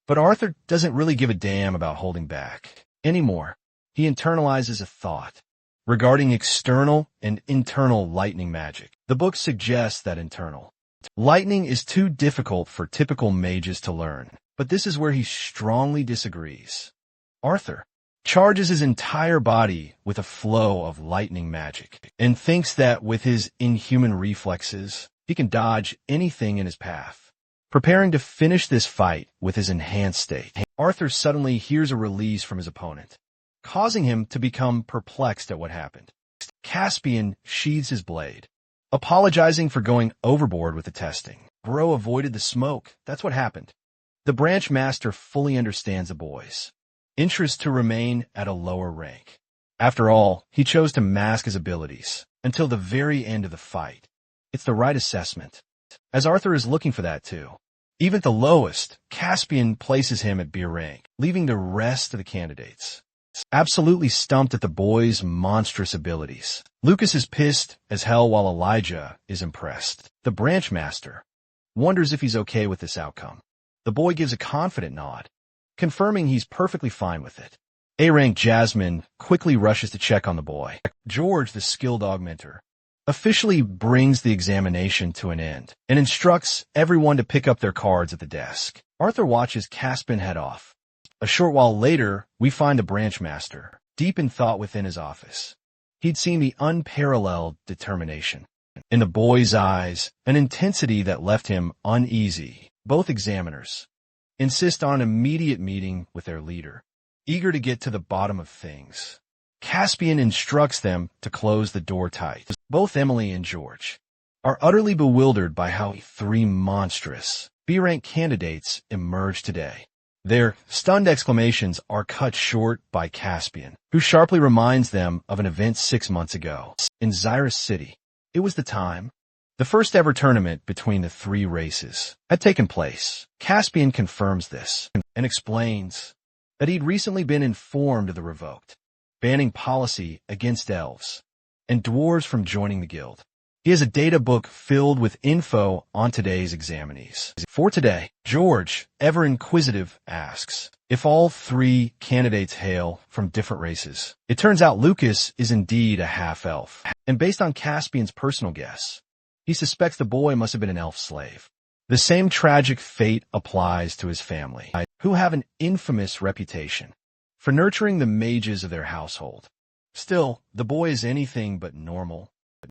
Speaker 1: but Arthur doesn't really give a damn about holding back anymore. He internalizes a thought regarding external and internal lightning magic. The book suggests that internal lightning is too difficult for typical mages to learn, but this is where he strongly disagrees. Arthur charges his entire body with a flow of lightning magic and thinks that with his inhuman reflexes, he can dodge anything in his path. Preparing to finish this fight with his enhanced state, Arthur suddenly hears a release from his opponent, causing him to become perplexed at what happened. Caspian sheathes his blade, apologizing for going overboard with the testing. Bro avoided the smoke. That's what happened. The branch master fully understands the boy's interest to remain at a lower rank. After all, he chose to mask his abilities until the very end of the fight. It's the right assessment, as Arthur is looking for that too. Even at the lowest, Caspian places him at B rank, leaving the rest of the candidates absolutely stumped at the boy's monstrous abilities. Lucas is pissed as hell while Elijah is impressed. The branch master wonders if he's okay with this outcome. The boy gives a confident nod, confirming he's perfectly fine with it. A-rank Jasmine quickly rushes to check on the boy. George, the skilled augmenter, officially brings the examination to an end and instructs everyone to pick up their cards at the desk. Arthur watches Caspian head off. A short while later, we find the branch master, deep in thought within his office. He'd seen the unparalleled determination in the boy's eyes, an intensity that left him uneasy. Both examiners insist on an immediate meeting with their leader, eager to get to the bottom of things. Caspian instructs them to close the door tight. Both Emily and George are utterly bewildered by how 3 monstrous B-rank candidates emerged today. Their stunned exclamations are cut short by Caspian, who sharply reminds them of an event 6 months ago in Xyrus City. It was the time the first ever tournament between the 3 races had taken place. Caspian confirms this and explains that he'd recently been informed of the revoked, banning policy against elves and dwarves from joining the guild. He has a data book filled with info on today's examinees. For today, George, ever inquisitive, asks, if all three candidates hail from different races. It turns out Lucas is indeed a half-elf, and based on Caspian's personal guess, he suspects the boy must have been an elf slave. The same tragic fate applies to his family, who have an infamous reputation for nurturing the mages of their household. Still, the boy is anything but normal,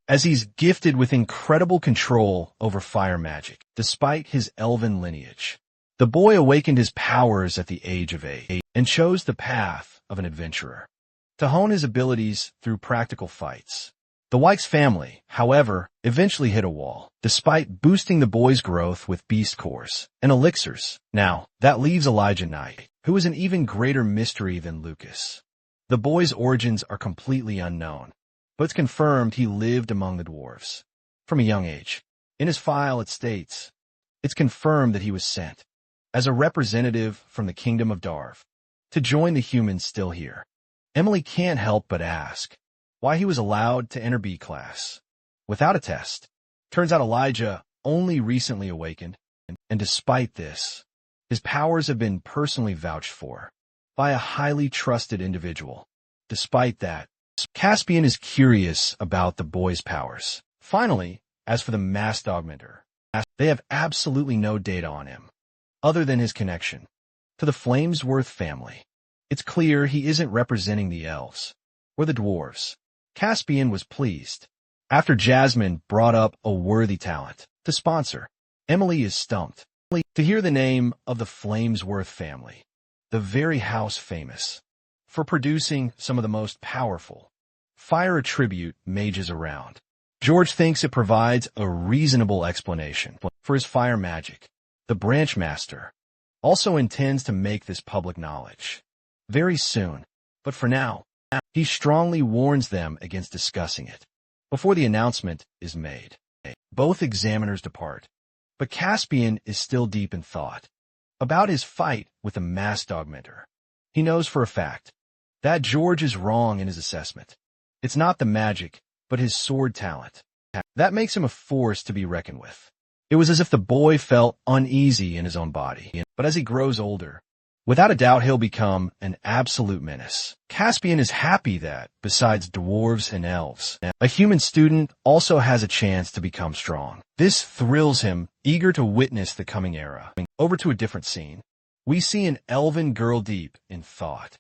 Speaker 1: as he's gifted with incredible control over fire magic, despite his elven lineage. The boy awakened his powers at the age of 8 and chose the path of an adventurer to hone his abilities through practical fights. The Wykes family, however, eventually hit a wall, despite boosting the boy's growth with beast cores and elixirs. Now, that leaves Elijah Knight, who is an even greater mystery than Lucas. The boy's origins are completely unknown, but it's confirmed he lived among the dwarves from a young age. In his file, it states, it's confirmed that he was sent as a representative from the kingdom of Darv to join the humans still here. Emily can't help but ask why he was allowed to enter B class without a test. Turns out Elijah only recently awakened, and despite this, his powers have been personally vouched for by a highly trusted individual. Despite that, Caspian is curious about the boy's powers. Finally, as for the masked augmenter, they have absolutely no data on him, other than his connection to the Flamesworth family. It's clear he isn't representing the elves or the dwarves. Caspian was pleased after Jasmine brought up a worthy talent to sponsor. Emily is stumped to hear the name of the Flamesworth family, the very house famous for producing some of the most powerful fire attribute mages around. George thinks it provides a reasonable explanation for his fire magic. The branch master also intends to make this public knowledge very soon, but for now, he strongly warns them against discussing it before the announcement is made. Both examiners depart, but Caspian is still deep in thought about his fight with the masked augmenter. He knows for a fact that George is wrong in his assessment. It's not the magic, but his sword talent that makes him a force to be reckoned with. It was as if the boy felt uneasy in his own body, but as he grows older, without a doubt he'll become an absolute menace. Caspian is happy that, besides dwarves and elves, a human student also has a chance to become strong. This thrills him, eager to witness the coming era. Over to a different scene. We see an elven girl deep in thought,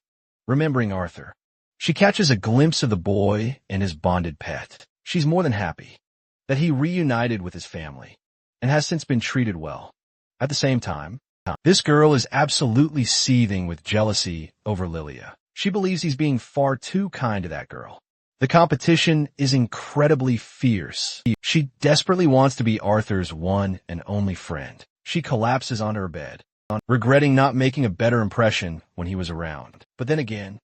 Speaker 1: remembering Arthur. She catches a glimpse of the boy and his bonded pet. She's more than happy that he reunited with his family and has since been treated well. At the same time, this girl is absolutely seething with jealousy over Lilia. She believes he's being far too kind to that girl. The competition is incredibly fierce. She desperately wants to be Arthur's one and only friend. She collapses onto her bed, regretting not making a better impression when he was around. But then again,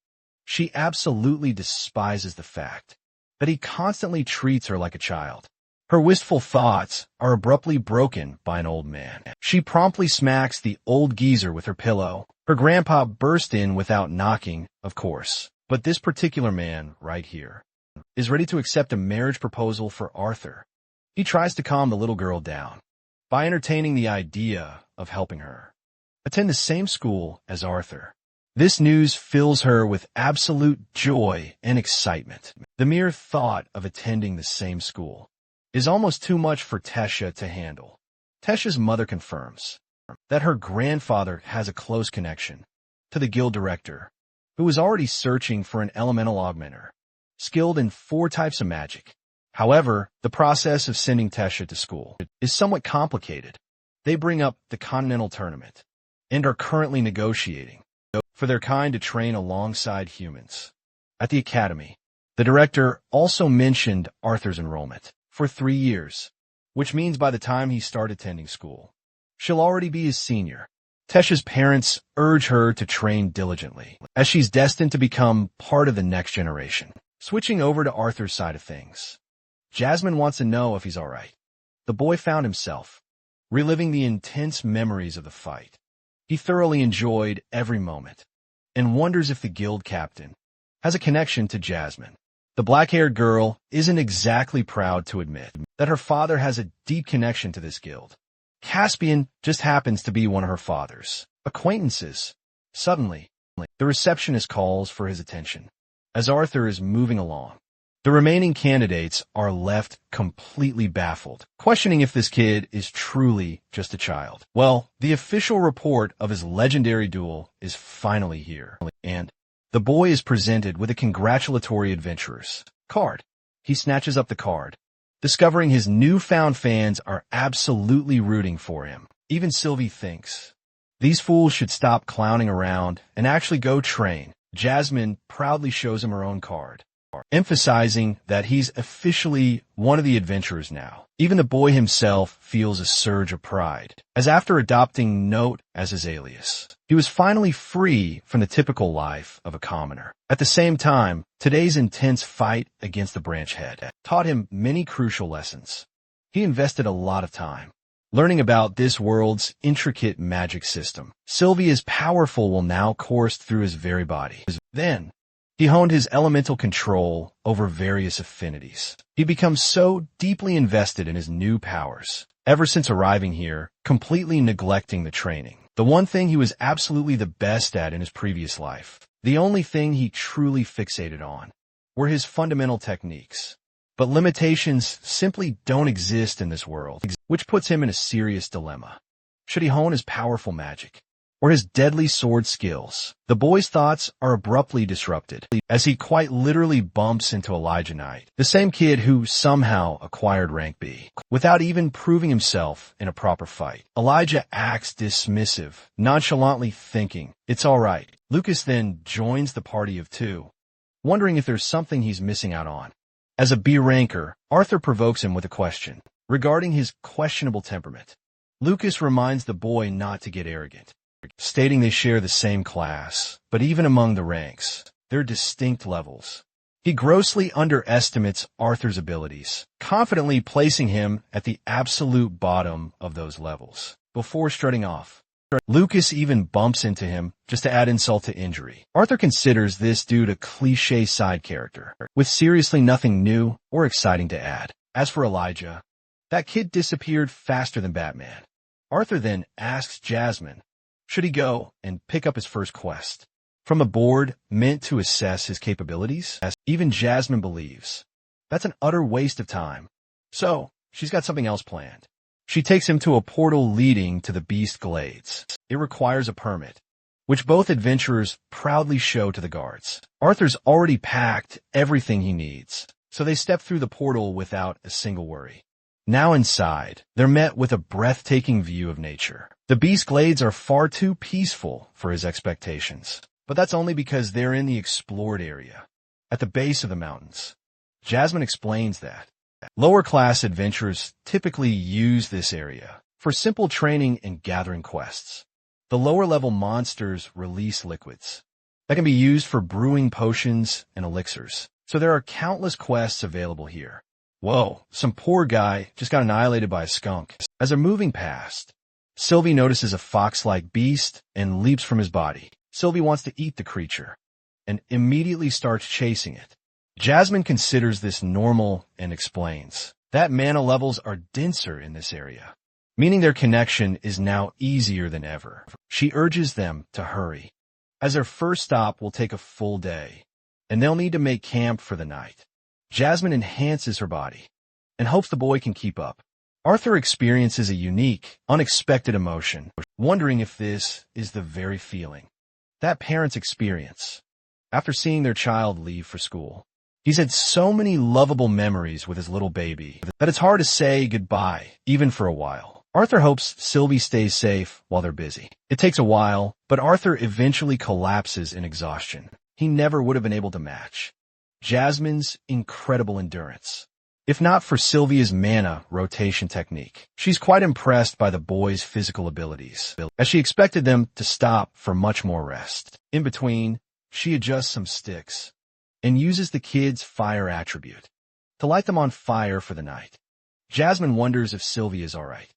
Speaker 1: she absolutely despises the fact that he constantly treats her like a child. Her wistful thoughts are abruptly broken by an old man. She promptly smacks the old geezer with her pillow. Her grandpa burst in without knocking, of course. But this particular man, right here, is ready to accept a marriage proposal for Arthur. He tries to calm the little girl down by entertaining the idea of helping her attend the same school as Arthur. This news fills her with absolute joy and excitement. The mere thought of attending the same school is almost too much for Tesha to handle. Tesha's mother confirms that her grandfather has a close connection to the guild director, who is already searching for an elemental augmenter, skilled in 4 types of magic. However, the process of sending Tesha to school is somewhat complicated. They bring up the Continental Tournament and are currently negotiating for their kind to train alongside humans. At the academy, the director also mentioned Arthur's enrollment for 3 years, which means by the time he starts attending school, she'll already be his senior. Tesha's parents urge her to train diligently, as she's destined to become part of the next generation. Switching over to Arthur's side of things, Jasmine wants to know if he's all right. The boy found himself reliving the intense memories of the fight. He thoroughly enjoyed every moment and wonders if the guild captain has a connection to Jasmine. The black-haired girl isn't exactly proud to admit that her father has a deep connection to this guild. Caspian just happens to be one of her father's acquaintances. Suddenly, the receptionist calls for his attention. As Arthur is moving along, the remaining candidates are left completely baffled, questioning if this kid is truly just a child. Well, the official report of his legendary duel is finally here, and the boy is presented with a congratulatory adventurer's card. He snatches up the card, discovering his newfound fans are absolutely rooting for him. Even Sylvie thinks, these fools should stop clowning around and actually go train. Jasmine proudly shows him her own card, emphasizing that he's officially one of the adventurers now. Even the boy himself feels a surge of pride, as after adopting Note as his alias, he was finally free from the typical life of a commoner. At the same time, today's intense fight against the branch head taught him many crucial lessons. He invested a lot of time learning about this world's intricate magic system. Sylvia's powerful will now course through his very body. Then, he honed his elemental control over various affinities. He becomes so deeply invested in his new powers, ever since arriving here, completely neglecting the training. The one thing he was absolutely the best at in his previous life, the only thing he truly fixated on, were his fundamental techniques. But limitations simply don't exist in this world, which puts him in a serious dilemma. Should he hone his powerful magic, or his deadly sword skills? The boy's thoughts are abruptly disrupted, as he quite literally bumps into Elijah Knight, the same kid who somehow acquired rank B, without even proving himself in a proper fight. Elijah acts dismissive, nonchalantly thinking, it's all right. Lucas then joins the party of two, wondering if there's something he's missing out on. As a B ranker, Arthur provokes him with a question regarding his questionable temperament. Lucas reminds the boy not to get arrogant, stating they share the same class, but even among the ranks, there are distinct levels. He grossly underestimates Arthur's abilities, confidently placing him at the absolute bottom of those levels. Before strutting off, Lucas even bumps into him just to add insult to injury. Arthur considers this dude a cliché side character, with seriously nothing new or exciting to add. As for Elijah, that kid disappeared faster than Batman. Arthur then asks Jasmine, should he go and pick up his first quest from a board meant to assess his capabilities? As even Jasmine believes that's an utter waste of time. So, she's got something else planned. She takes him to a portal leading to the Beast Glades. It requires a permit, which both adventurers proudly show to the guards. Arthur's already packed everything he needs, so they step through the portal without a single worry. Now inside, they're met with a breathtaking view of nature. The Beast Glades are far too peaceful for his expectations, but that's only because they're in the explored area, at the base of the mountains. Jasmine explains that lower-class adventurers typically use this area for simple training and gathering quests. The lower-level monsters release liquids that can be used for brewing potions and elixirs, so there are countless quests available here. Whoa, some poor guy just got annihilated by a skunk. As they're moving past, Sylvie notices a fox-like beast and leaps from his body. Sylvie wants to eat the creature and immediately starts chasing it. Jasmine considers this normal and explains that mana levels are denser in this area, meaning their connection is now easier than ever. She urges them to hurry, as their first stop will take a full day, and they'll need to make camp for the night. Jasmine enhances her body and hopes the boy can keep up. Arthur experiences a unique, unexpected emotion, wondering if this is the very feeling that parents experience after seeing their child leave for school. He's had so many lovable memories with his little baby that it's hard to say goodbye, even for a while. Arthur hopes Sylvie stays safe while they're busy. It takes a while, but Arthur eventually collapses in exhaustion. He never would have been able to match Jasmine's incredible endurance, if not for Sylvia's mana rotation technique. She's quite impressed by the boys' physical abilities, as she expected them to stop for much more rest. In between, she adjusts some sticks and uses the kid's fire attribute to light them on fire for the night. Jasmine wonders if Sylvia is all right.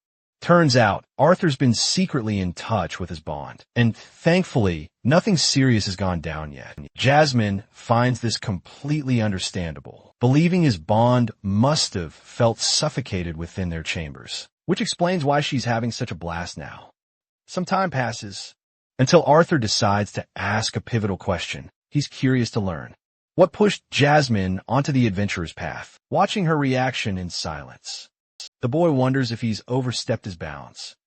Speaker 1: Turns out, Arthur's been secretly in touch with his bond, and thankfully, nothing serious has gone down yet. Jasmine finds this completely understandable, believing his bond must have felt suffocated within their chambers, which explains why she's having such a blast now. Some time passes, Until Arthur decides to ask a pivotal question. He's curious to learn what pushed Jasmine onto the adventurer's path. Watching her reaction in silence, the boy wonders if he's overstepped his bounds.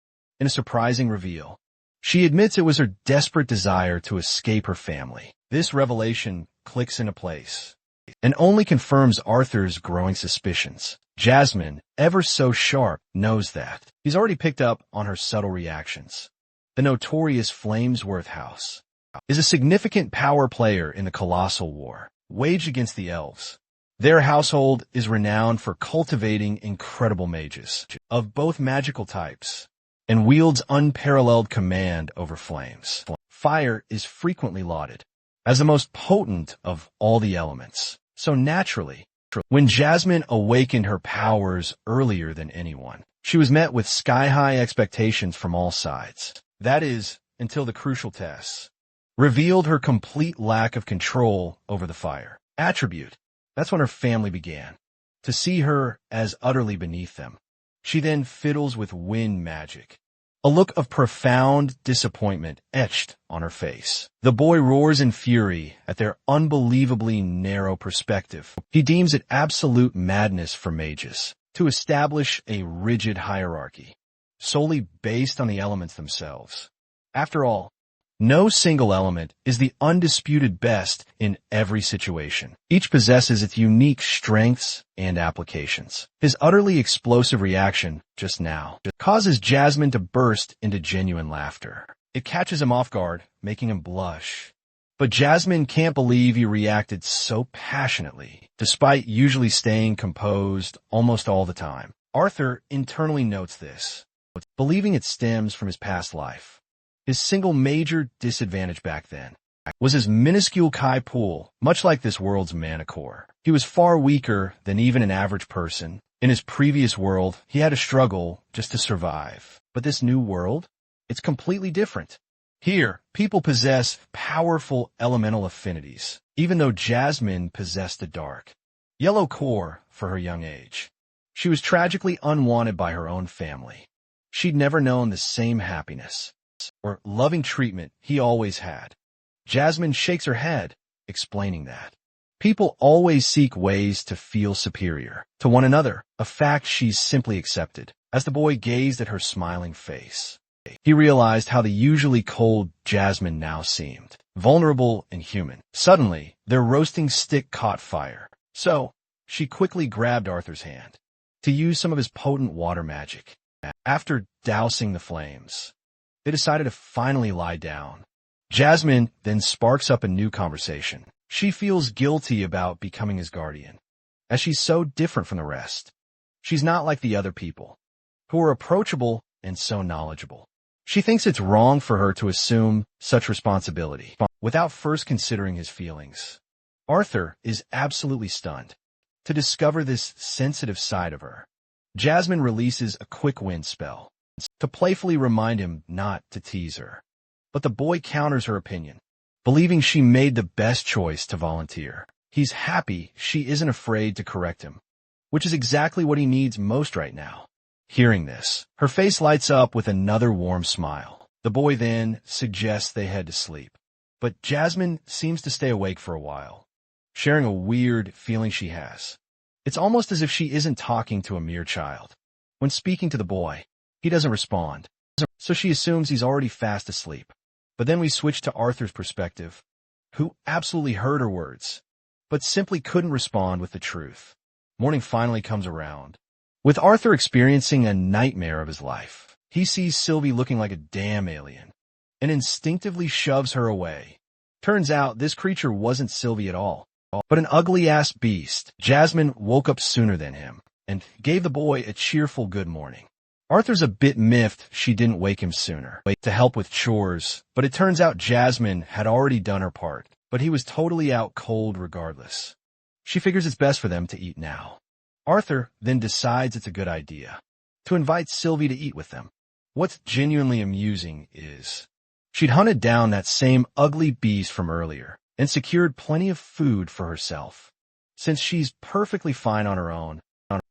Speaker 1: In a surprising reveal, she admits it was her desperate desire to escape her family. This revelation clicks into place and only confirms Arthur's growing suspicions. Jasmine, ever so sharp, knows that. He's already picked up on her subtle reactions. The notorious Flamesworth house is a significant power player in the colossal war waged against the elves. Their household is renowned for cultivating incredible mages of both magical types and wields unparalleled command over flames. Fire is frequently lauded as the most potent of all the elements. So naturally, when Jasmine awakened her powers earlier than anyone, she was met with sky-high expectations from all sides. That is, until the crucial tests revealed her complete lack of control over the fire attribute. That's when her family began to see her as utterly beneath them. She then fiddles with wind magic, a look of profound disappointment etched on her face. The boy roars in fury at their unbelievably narrow perspective. He deems it absolute madness for mages to establish a rigid hierarchy solely based on the elements themselves. After all, no single element is the undisputed best in every situation. Each possesses its unique strengths and applications. His utterly explosive reaction just now causes Jasmine to burst into genuine laughter. It catches him off guard, making him blush. But Jasmine can't believe he reacted so passionately, despite usually staying composed almost all the time. Arthur internally notes this, believing it stems from his past life. His single major disadvantage back then was his minuscule Kai pool, much like this world's mana core. He was far weaker than even an average person. In his previous world, he had to struggle just to survive. But this new world, it's completely different. Here, people possess powerful elemental affinities, even though Jasmine possessed a dark yellow core for her young age. She was tragically unwanted by her own family. She'd never known the same happiness or loving treatment he always had. Jasmine shakes her head, explaining that people always seek ways to feel superior to one another, a fact she's simply accepted. As the boy gazed at her smiling face, he realized how the usually cold Jasmine now seemed vulnerable and human. Suddenly, their roasting stick caught fire, so she quickly grabbed Arthur's hand to use some of his potent water magic. After dousing the flames, they decided to finally lie down. Jasmine then sparks up a new conversation. She feels guilty about becoming his guardian, as she's so different from the rest. She's not like the other people, who are approachable and so knowledgeable. She thinks it's wrong for her to assume such responsibility without first considering his feelings. Arthur is absolutely stunned to discover this sensitive side of her. Jasmine releases a quick wind spell to playfully remind him not to tease her. But the boy counters her opinion, believing she made the best choice to volunteer. He's happy she isn't afraid to correct him, which is exactly what he needs most right now. Hearing this, her face lights up with another warm smile. The boy then suggests they head to sleep, but Jasmine seems to stay awake for a while, sharing a weird feeling she has. It's almost as if she isn't talking to a mere child. When speaking to the boy, he doesn't respond, so she assumes he's already fast asleep. But then we switch to Arthur's perspective, who absolutely heard her words, but simply couldn't respond with the truth. Morning finally comes around, with Arthur experiencing a nightmare of his life. He sees Sylvie looking like a damn alien, and instinctively shoves her away. Turns out this creature wasn't Sylvie at all, but an ugly-ass beast. Jasmine woke up sooner than him, and gave the boy a cheerful good morning. Arthur's a bit miffed she didn't wake him sooner to help with chores, but it turns out Jasmine had already done her part, but he was totally out cold regardless. She figures it's best for them to eat now. Arthur then decides it's a good idea to invite Sylvie to eat with them. What's genuinely amusing is she'd hunted down that same ugly beast from earlier and secured plenty of food for herself. Since she's perfectly fine on her own,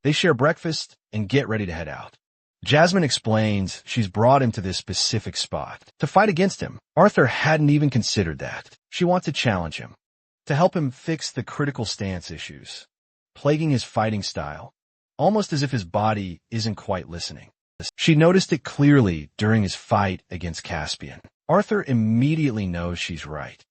Speaker 1: they share breakfast and get ready to head out. Jasmine explains she's brought him to this specific spot to fight against him. Arthur hadn't even considered that. She wants to challenge him, to help him fix the critical stance issues plaguing his fighting style, almost as if his body isn't quite listening. She noticed it clearly during his fight against Caspian. Arthur immediately knows she's right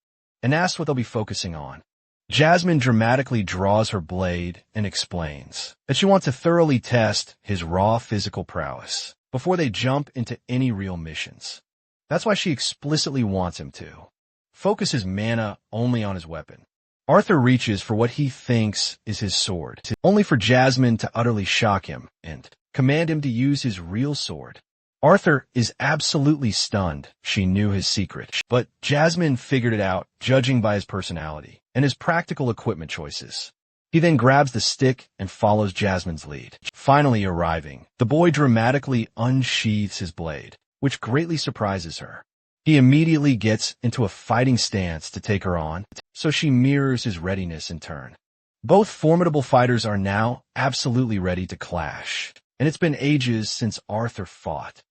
Speaker 1: and asks what they'll be focusing on. Jasmine dramatically draws her blade and explains that she wants to thoroughly test his raw physical prowess before they jump into any real missions. That's why she explicitly wants him to focus his mana only on his weapon. Arthur reaches for what he thinks is his sword, only for Jasmine to utterly shock him and command him to use his real sword. Arthur is absolutely stunned. She knew his secret, but Jasmine figured it out, judging by his personality and his practical equipment choices. He then grabs the stick and follows Jasmine's lead. Finally arriving, the boy dramatically unsheathes his blade, which greatly surprises her. He immediately gets into a fighting stance to take her on, so she mirrors his readiness in turn. Both formidable fighters are now absolutely ready to clash, and it's been ages since Arthur fought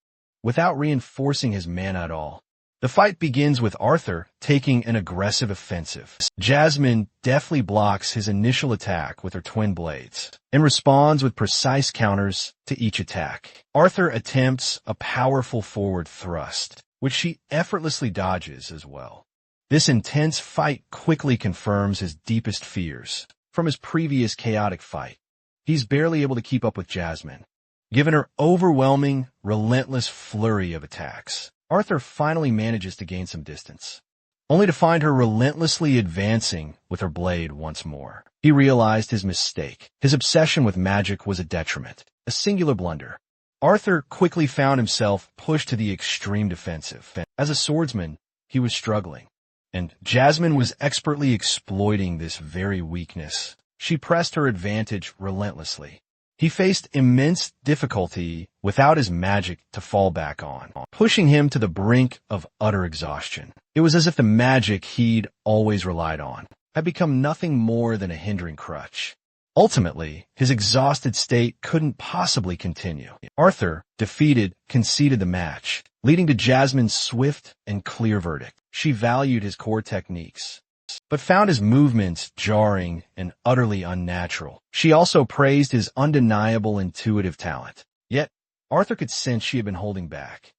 Speaker 1: without reinforcing his mana at all. The fight begins with Arthur taking an aggressive offensive. Jasmine deftly blocks his initial attack with her twin blades and responds with precise counters to each attack. Arthur attempts a powerful forward thrust, which she effortlessly dodges as well. This intense fight quickly confirms his deepest fears from his previous chaotic fight. He's barely able to keep up with Jasmine, given her overwhelming, relentless flurry of attacks. Arthur finally manages to gain some distance, only to find her relentlessly advancing with her blade once more. He realized his mistake. His obsession with magic was a detriment, a singular blunder. Arthur quickly found himself pushed to the extreme defensive. As a swordsman, he was struggling, and Jasmine was expertly exploiting this very weakness. She pressed her advantage relentlessly. He faced immense difficulty without his magic to fall back on, pushing him to the brink of utter exhaustion. It was as if the magic he'd always relied on had become nothing more than a hindering crutch. Ultimately, his exhausted state couldn't possibly continue. Arthur, defeated, conceded the match, leading to Jasmine's swift and clear verdict. She valued his core techniques, but found his movements jarring and utterly unnatural. She also praised his undeniable intuitive talent. Yet, Arthur could sense she had been holding back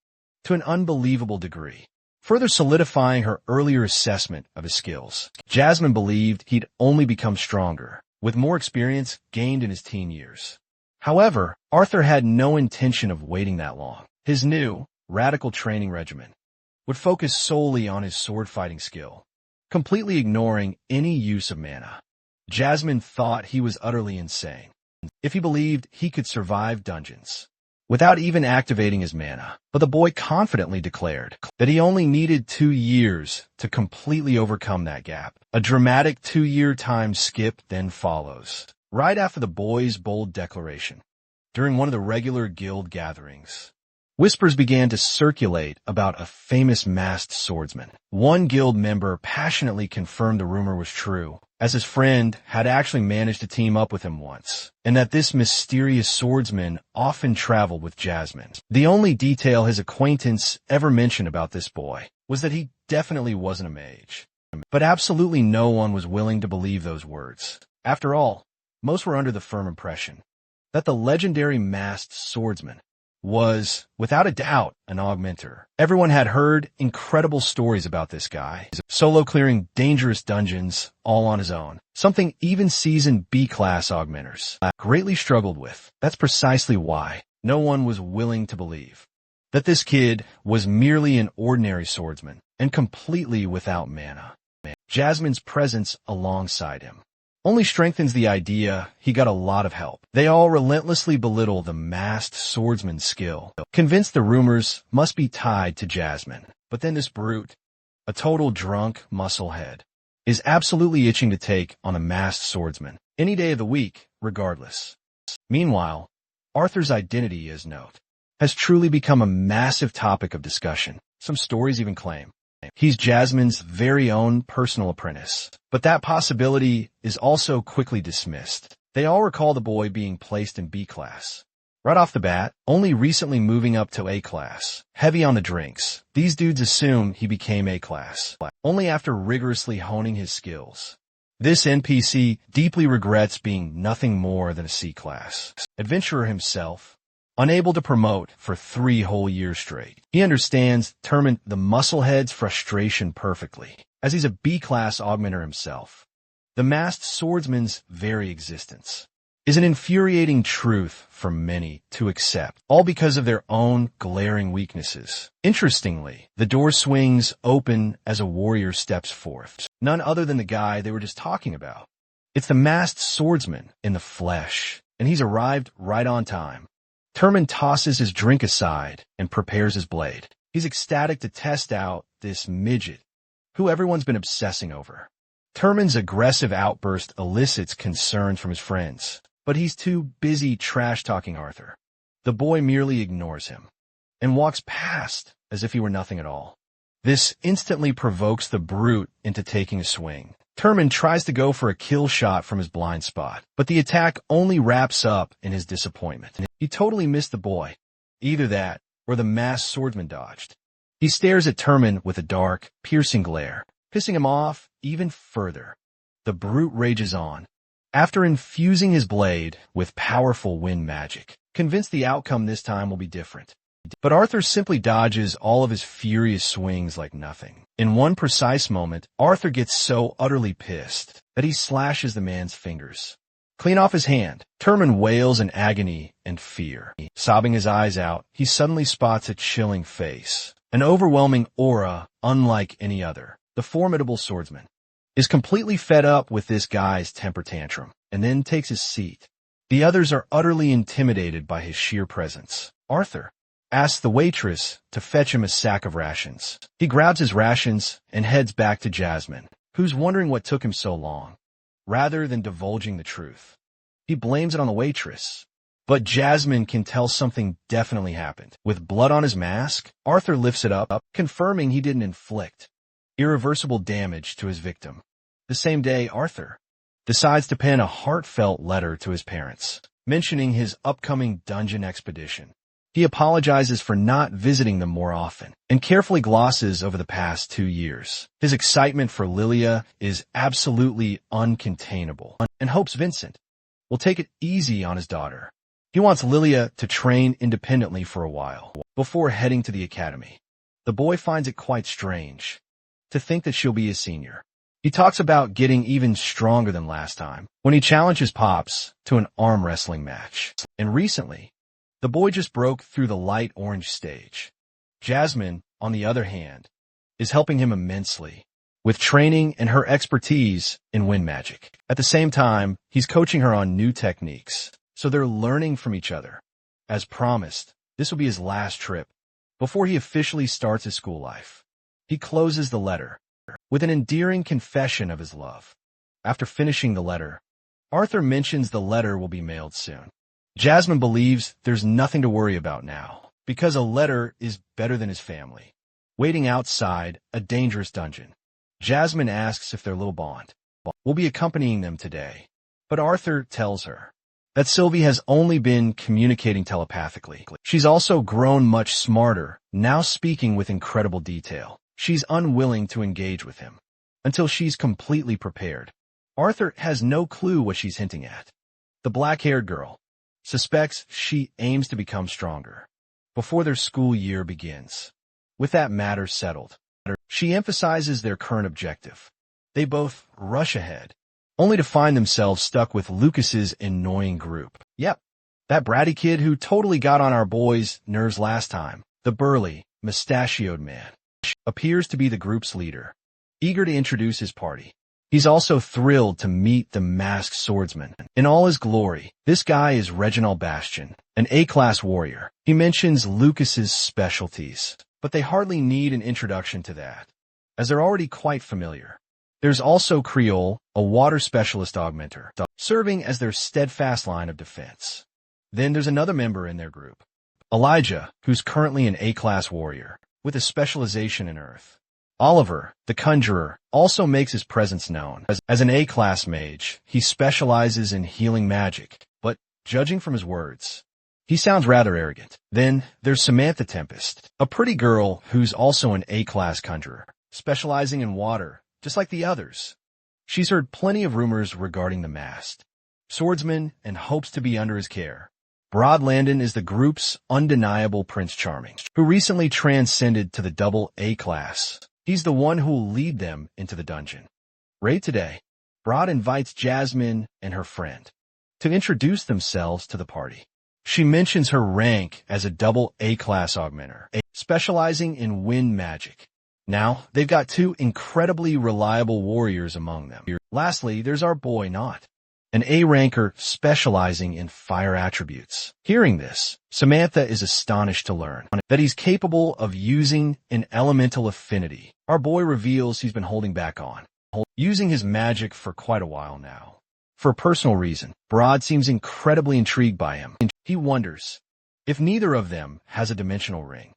Speaker 1: to an unbelievable degree, further solidifying her earlier assessment of his skills. Jasmine believed he'd only become stronger with more experience gained in his teen years. However, Arthur had no intention of waiting that long. His new, radical training regimen would focus solely on his sword-fighting skill, completely ignoring any use of mana. Jasmine thought he was utterly insane if he believed he could survive dungeons without even activating his mana. But the boy confidently declared that he only needed 2 years to completely overcome that gap. A dramatic 2-year time skip then follows, right after the boy's bold declaration. During one of the regular guild gatherings, whispers began to circulate about a famous masked swordsman. One guild member passionately confirmed the rumor was true, as his friend had actually managed to team up with him once, and that this mysterious swordsman often traveled with Jasmine. The only detail his acquaintance ever mentioned about this boy was that he definitely wasn't a mage. But absolutely no one was willing to believe those words. After all, most were under the firm impression that the legendary masked swordsman was, without a doubt, an augmenter. Everyone had heard incredible stories about this guy, solo clearing dangerous dungeons all on his own, something even seasoned B-class augmenters greatly struggled with. That's precisely why no one was willing to believe that this kid was merely an ordinary swordsman and completely without mana. Jasmine's presence alongside him only strengthens the idea he got a lot of help. They all relentlessly belittle the masked swordsman's skill, convinced the rumors must be tied to Jasmine. But then this brute, a total drunk musclehead, is absolutely itching to take on a masked swordsman any day of the week, regardless. Meanwhile, Arthur's identity, as note, has truly become a massive topic of discussion. Some stories even claim he's Jasmine's very own personal apprentice. But that possibility is also quickly dismissed. They all recall the boy being placed in B class, Right off the bat, only recently moving up to A class, heavy on the drinks. These dudes assume he became A class, only after rigorously honing his skills. This NPC deeply regrets being nothing more than a C class. Adventurer himself, unable to promote for 3 whole years straight. He understands the musclehead's frustration perfectly, as he's a B class augmenter himself. The masked swordsman's very existence is an infuriating truth for many to accept, all because of their own glaring weaknesses. Interestingly, the door swings open as a warrior steps forth. None other than the guy they were just talking about. It's the masked swordsman in the flesh, and he's arrived right on time. Terman tosses his drink aside and prepares his blade. He's ecstatic to test out this midget, who everyone's been obsessing over. Terman's aggressive outburst elicits concern from his friends, but he's too busy trash-talking Arthur. The boy merely ignores him and walks past as if he were nothing at all. This instantly provokes the brute into taking a swing. Terman tries to go for a kill shot from his blind spot, but the attack only wraps up in his disappointment. He totally missed the boy. Either that, or the masked swordsman dodged. He stares at Terman with a dark, piercing glare, pissing him off even further. The brute rages on. After infusing his blade with powerful wind magic, convinced the outcome this time will be different. But Arthur simply dodges all of his furious swings like nothing. In one precise moment, Arthur gets so utterly pissed that he slashes the man's fingers. Clean off his hand, Terman wails in agony and fear. Sobbing his eyes out, he suddenly spots a chilling face. An overwhelming aura unlike any other. The formidable swordsman is completely fed up with this guy's temper tantrum and then takes his seat. The others are utterly intimidated by his sheer presence. Arthur asks the waitress to fetch him a sack of rations. He grabs his rations and heads back to Jasmine, who's wondering what took him so long. Rather than divulging the truth, he blames it on the waitress. But Jasmine can tell something definitely happened. With blood on his mask, Arthur lifts it up, confirming he didn't inflict irreversible damage to his victim. The same day, Arthur decides to pen a heartfelt letter to his parents, mentioning his upcoming dungeon expedition. He apologizes for not visiting them more often and carefully glosses over the past 2 years. His excitement for Lilia is absolutely uncontainable and hopes Vincent will take it easy on his daughter. He wants Lilia to train independently for a while before heading to the academy. The boy finds it quite strange to think that she'll be a senior. He talks about getting even stronger than last time when he challenges Pops to an arm wrestling match. And recently, the boy just broke through the light orange stage. Jasmine, on the other hand, is helping him immensely with training and her expertise in wind magic. At the same time, he's coaching her on new techniques, so they're learning from each other. As promised, this will be his last trip before he officially starts his school life. He closes the letter with an endearing confession of his love. After finishing the letter, Arthur mentions the letter will be mailed soon. Jasmine believes there's nothing to worry about now, because a letter is better than his family. Waiting outside a dangerous dungeon, Jasmine asks if their little bond will be accompanying them today. But Arthur tells her that Sylvie has only been communicating telepathically. She's also grown much smarter, now speaking with incredible detail. She's unwilling to engage with him until she's completely prepared. Arthur has no clue what she's hinting at. The black-haired girl suspects she aims to become stronger before their school year begins. With that matter settled, she emphasizes their current objective. They both rush ahead, only to find themselves stuck with Lucas's annoying group. Yep, that bratty kid who totally got on our boys' nerves last time, the burly, mustachioed man, appears to be the group's leader, eager to introduce his party. He's also thrilled to meet the masked swordsman. In all his glory, this guy is Reginald Bastion, an A-class warrior. He mentions Lucas's specialties, but they hardly need an introduction to that, as they're already quite familiar. There's also Creole, a water specialist augmenter, serving as their steadfast line of defense. Then there's another member in their group, Elijah, who's currently an A-class warrior, with a specialization in earth. Oliver, the conjurer, also makes his presence known. As an A-class mage, he specializes in healing magic, but, judging from his words, He sounds rather arrogant. Then there's Samantha Tempest, a pretty girl who's also an A-class conjurer, specializing in water, just like the others. She's heard plenty of rumors regarding the masked swordsman and hopes to be under his care. Broad Landon is the group's undeniable Prince Charming, who recently transcended to the double A class. He's the one who will lead them into the dungeon. Raid today, Broad invites Jasmine and her friend to introduce themselves to the party. She mentions her rank as a double A-class augmenter, specializing in wind magic. Now, they've got two incredibly reliable warriors among them. Lastly, there's our boy Not, an A-ranker specializing in fire attributes. Hearing this, Samantha is astonished to learn that he's capable of using an elemental affinity. Our boy reveals he's been holding back on using his magic for quite a while now. For a personal reason, Broad seems incredibly intrigued by him. He wonders if neither of them has a dimensional ring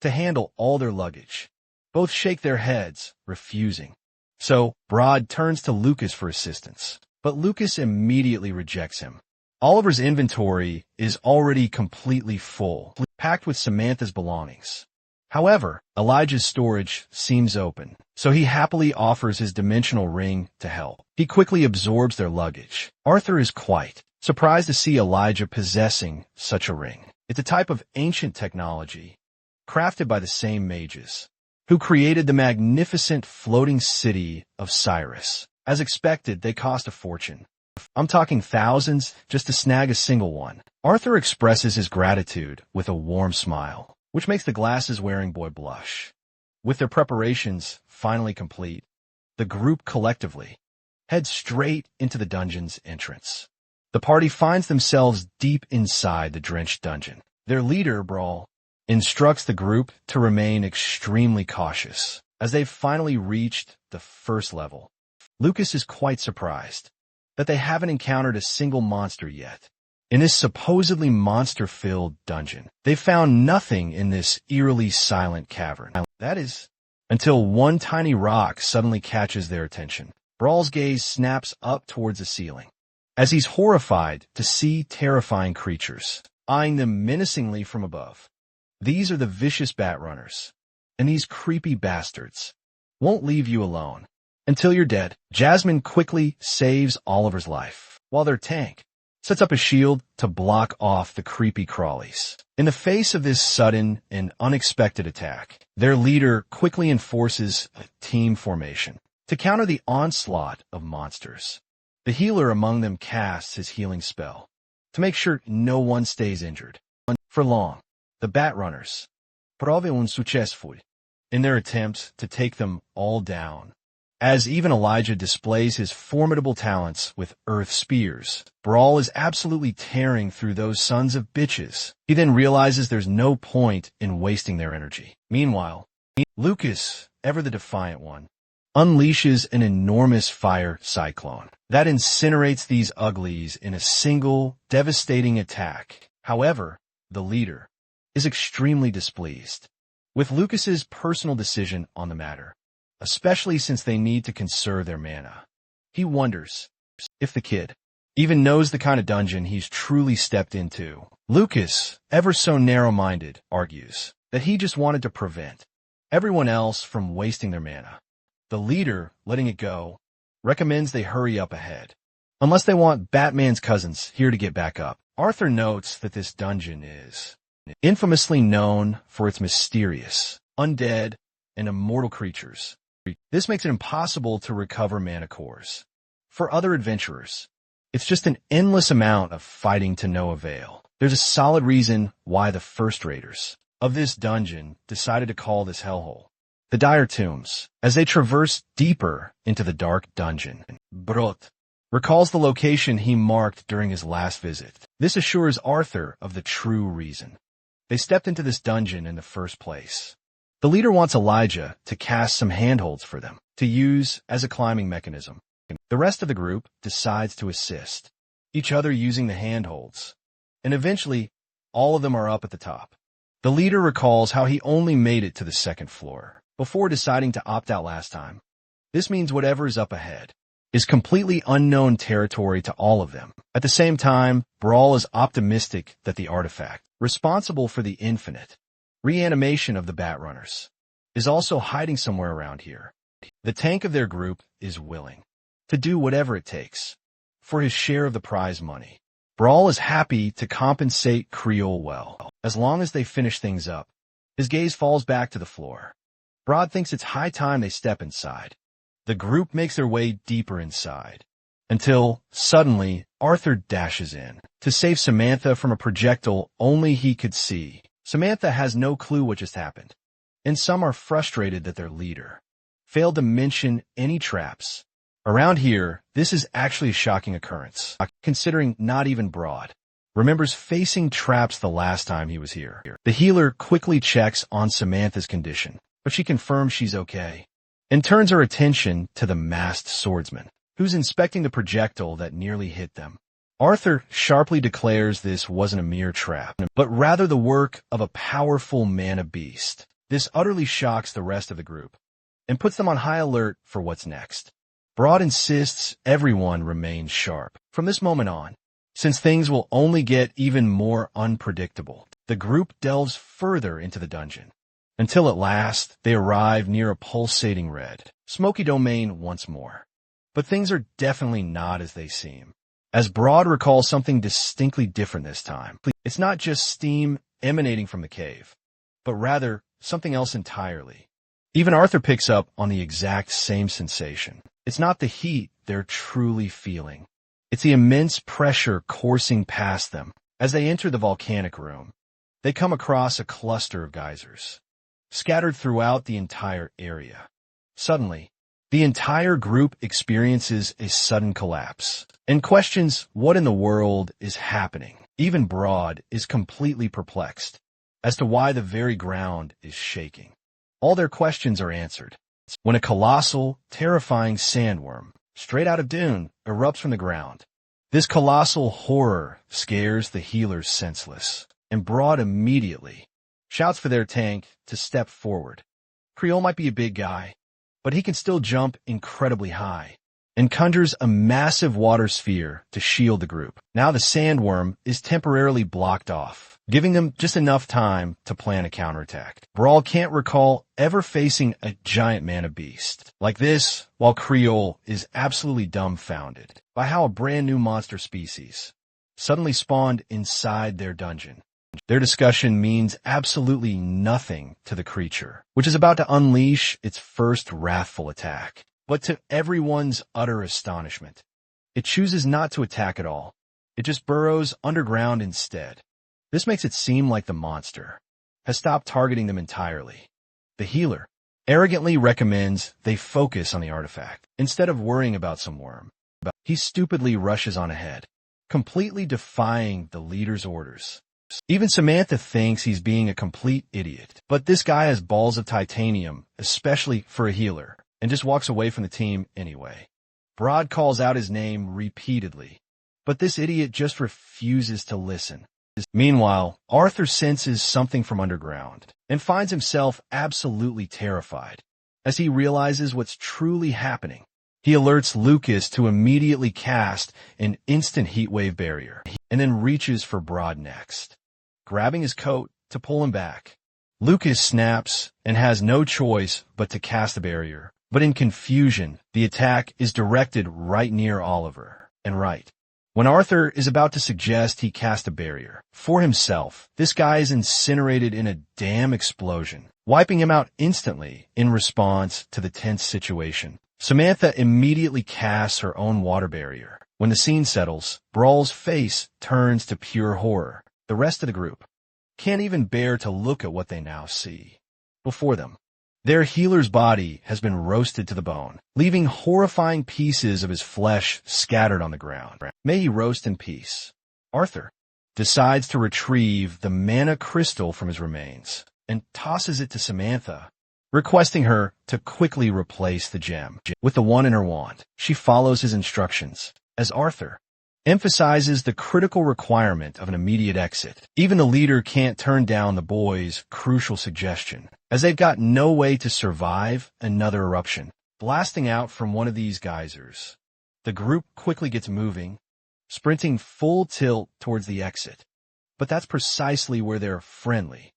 Speaker 1: to handle all their luggage. Both shake their heads, refusing. So, Broad turns to Lucas for assistance, but Lucas immediately rejects him. Oliver's inventory is already completely full, packed with Samantha's belongings. However, Elijah's storage seems open, so he happily offers his dimensional ring to help. He quickly absorbs their luggage. Arthur is quite surprised to see Elijah possessing such a ring. It's a type of ancient technology, crafted by the same mages, who created the magnificent floating city of Cyrus. As expected, they cost a fortune. I'm talking thousands just to snag a single one. Arthur expresses his gratitude with a warm smile, which makes the glasses-wearing boy blush. With their preparations finally complete, the group collectively heads straight into the dungeon's entrance. The party finds themselves deep inside the drenched dungeon. Their leader, Brawl, instructs the group to remain extremely cautious as they've finally reached the first level. Lucas is quite surprised that they haven't encountered a single monster yet. In this supposedly monster-filled dungeon, they found nothing in this eerily silent cavern. That is, until one tiny rock suddenly catches their attention. Brawl's gaze snaps up towards the ceiling, as he's horrified to see terrifying creatures, eyeing them menacingly from above. These are the vicious bat runners, and these creepy bastards won't leave you alone until you're dead. Jasmine quickly saves Oliver's life, while their tank sets up a shield to block off the creepy crawlies. In the face of this sudden and unexpected attack, their leader quickly enforces a team formation to counter the onslaught of monsters. The healer among them casts his healing spell to make sure no one stays injured for long. The bat runners prove unsuccessful in their attempts to take them all down, as even Elijah displays his formidable talents with earth spears. Brawl is absolutely tearing through those sons of bitches. He then realizes there's no point in wasting their energy. Meanwhile, Lucas, ever the defiant one, unleashes an enormous fire cyclone that incinerates these uglies in a single, devastating attack. However, the leader is extremely displeased with Lucas's personal decision on the matter, especially since they need to conserve their mana. He wonders if the kid even knows the kind of dungeon he's truly stepped into. Lucas, ever so narrow-minded, argues that he just wanted to prevent everyone else from wasting their mana. The leader, letting it go, recommends they hurry up ahead, unless they want Batman's cousins here to get back up. Arthur notes that this dungeon is infamously known for its mysterious, undead, and immortal creatures. This makes it impossible to recover mana cores. For other adventurers, it's just an endless amount of fighting to no avail. There's a solid reason why the first raiders of this dungeon decided to call this hellhole the Dire Tombs. As they traverse deeper into the dark dungeon, Brot recalls the location he marked during his last visit. This assures Arthur of the true reason they stepped into this dungeon in the first place. The leader wants Elijah to cast some handholds for them to use as a climbing mechanism. The rest of the group decides to assist each other using the handholds, and eventually all of them are up at the top. The leader recalls how he only made it to the second floor before deciding to opt out last time. This means whatever is up ahead is completely unknown territory to all of them. At the same time, Brawl is optimistic that the artifact, responsible for the infinite reanimation of the Batrunners, is also hiding somewhere around here. The tank of their group is willing to do whatever it takes for his share of the prize money. Brawl is happy to compensate Creole well, as long as they finish things up. His gaze falls back to the floor. Broad thinks it's high time they step inside. The group makes their way deeper inside, until, suddenly, Arthur dashes in to save Samantha from a projectile only he could see. Samantha has no clue what just happened, and some are frustrated that their leader failed to mention any traps. Around here, this is actually a shocking occurrence, considering not even Broad remembers facing traps the last time he was here. The healer quickly checks on Samantha's condition, but she confirms she's okay, and turns her attention to the masked swordsman, who's inspecting the projectile that nearly hit them. Arthur sharply declares this wasn't a mere trap, but rather the work of a powerful mana beast. This utterly shocks the rest of the group, and puts them on high alert for what's next. Broad insists everyone remains sharp from this moment on, since things will only get even more unpredictable. The group delves further into the dungeon, until at last they arrive near a pulsating red, smoky domain once more. But things are definitely not as they seem, as Broad recalls something distinctly different this time. It's not just steam emanating from the cave, but rather something else entirely. Even Arthur picks up on the exact same sensation. It's not the heat they're truly feeling. It's the immense pressure coursing past them. As they enter the volcanic room, they come across a cluster of geysers, scattered throughout the entire area. Suddenly, the entire group experiences a sudden collapse and questions what in the world is happening. Even Broad is completely perplexed as to why the very ground is shaking. All their questions are answered when a colossal, terrifying sandworm, straight out of Dune, erupts from the ground. This colossal horror scares the healers senseless, and Broad immediately shouts for their tank to step forward. Creole might be a big guy, but he can still jump incredibly high, and conjures a massive water sphere to shield the group. Now the sandworm is temporarily blocked off, giving them just enough time to plan a counterattack. Brawl can't recall ever facing a giant mana beast like this, while Creole is absolutely dumbfounded by how a brand new monster species suddenly spawned inside their dungeon. Their discussion means absolutely nothing to the creature, which is about to unleash its first wrathful attack. But to everyone's utter astonishment, it chooses not to attack at all. It just burrows underground instead. This makes it seem like the monster has stopped targeting them entirely. The healer arrogantly recommends they focus on the artifact instead of worrying about some worm. He stupidly rushes on ahead, completely defying the leader's orders. Even Samantha thinks he's being a complete idiot, but this guy has balls of titanium, especially for a healer, and just walks away from the team anyway. Broad calls out his name repeatedly, but this idiot just refuses to listen. Meanwhile, Arthur senses something from underground and finds himself absolutely terrified as he realizes what's truly happening. He alerts Lucas to immediately cast an instant heatwave barrier and then reaches for Broad next, grabbing his coat to pull him back. Lucas snaps and has no choice but to cast the barrier. But in confusion, the attack is directed right near Oliver and right. When Arthur is about to suggest he cast a barrier for himself, this guy is incinerated in a damn explosion, wiping him out instantly in response to the tense situation. Samantha immediately casts her own water barrier. When the scene settles, Brawl's face turns to pure horror. The rest of the group can't even bear to look at what they now see before them. Their healer's body has been roasted to the bone, leaving horrifying pieces of his flesh scattered on the ground. May he roast in peace. Arthur decides to retrieve the mana crystal from his remains and tosses it to Samantha, requesting her to quickly replace the gem with the one in her wand. She follows his instructions, as Arthur emphasizes the critical requirement of an immediate exit. Even the leader can't turn down the boys' crucial suggestion, as they've got no way to survive another eruption. Blasting out from one of these geysers The group quickly gets moving, sprinting full tilt towards the exit. But that's precisely where their friendly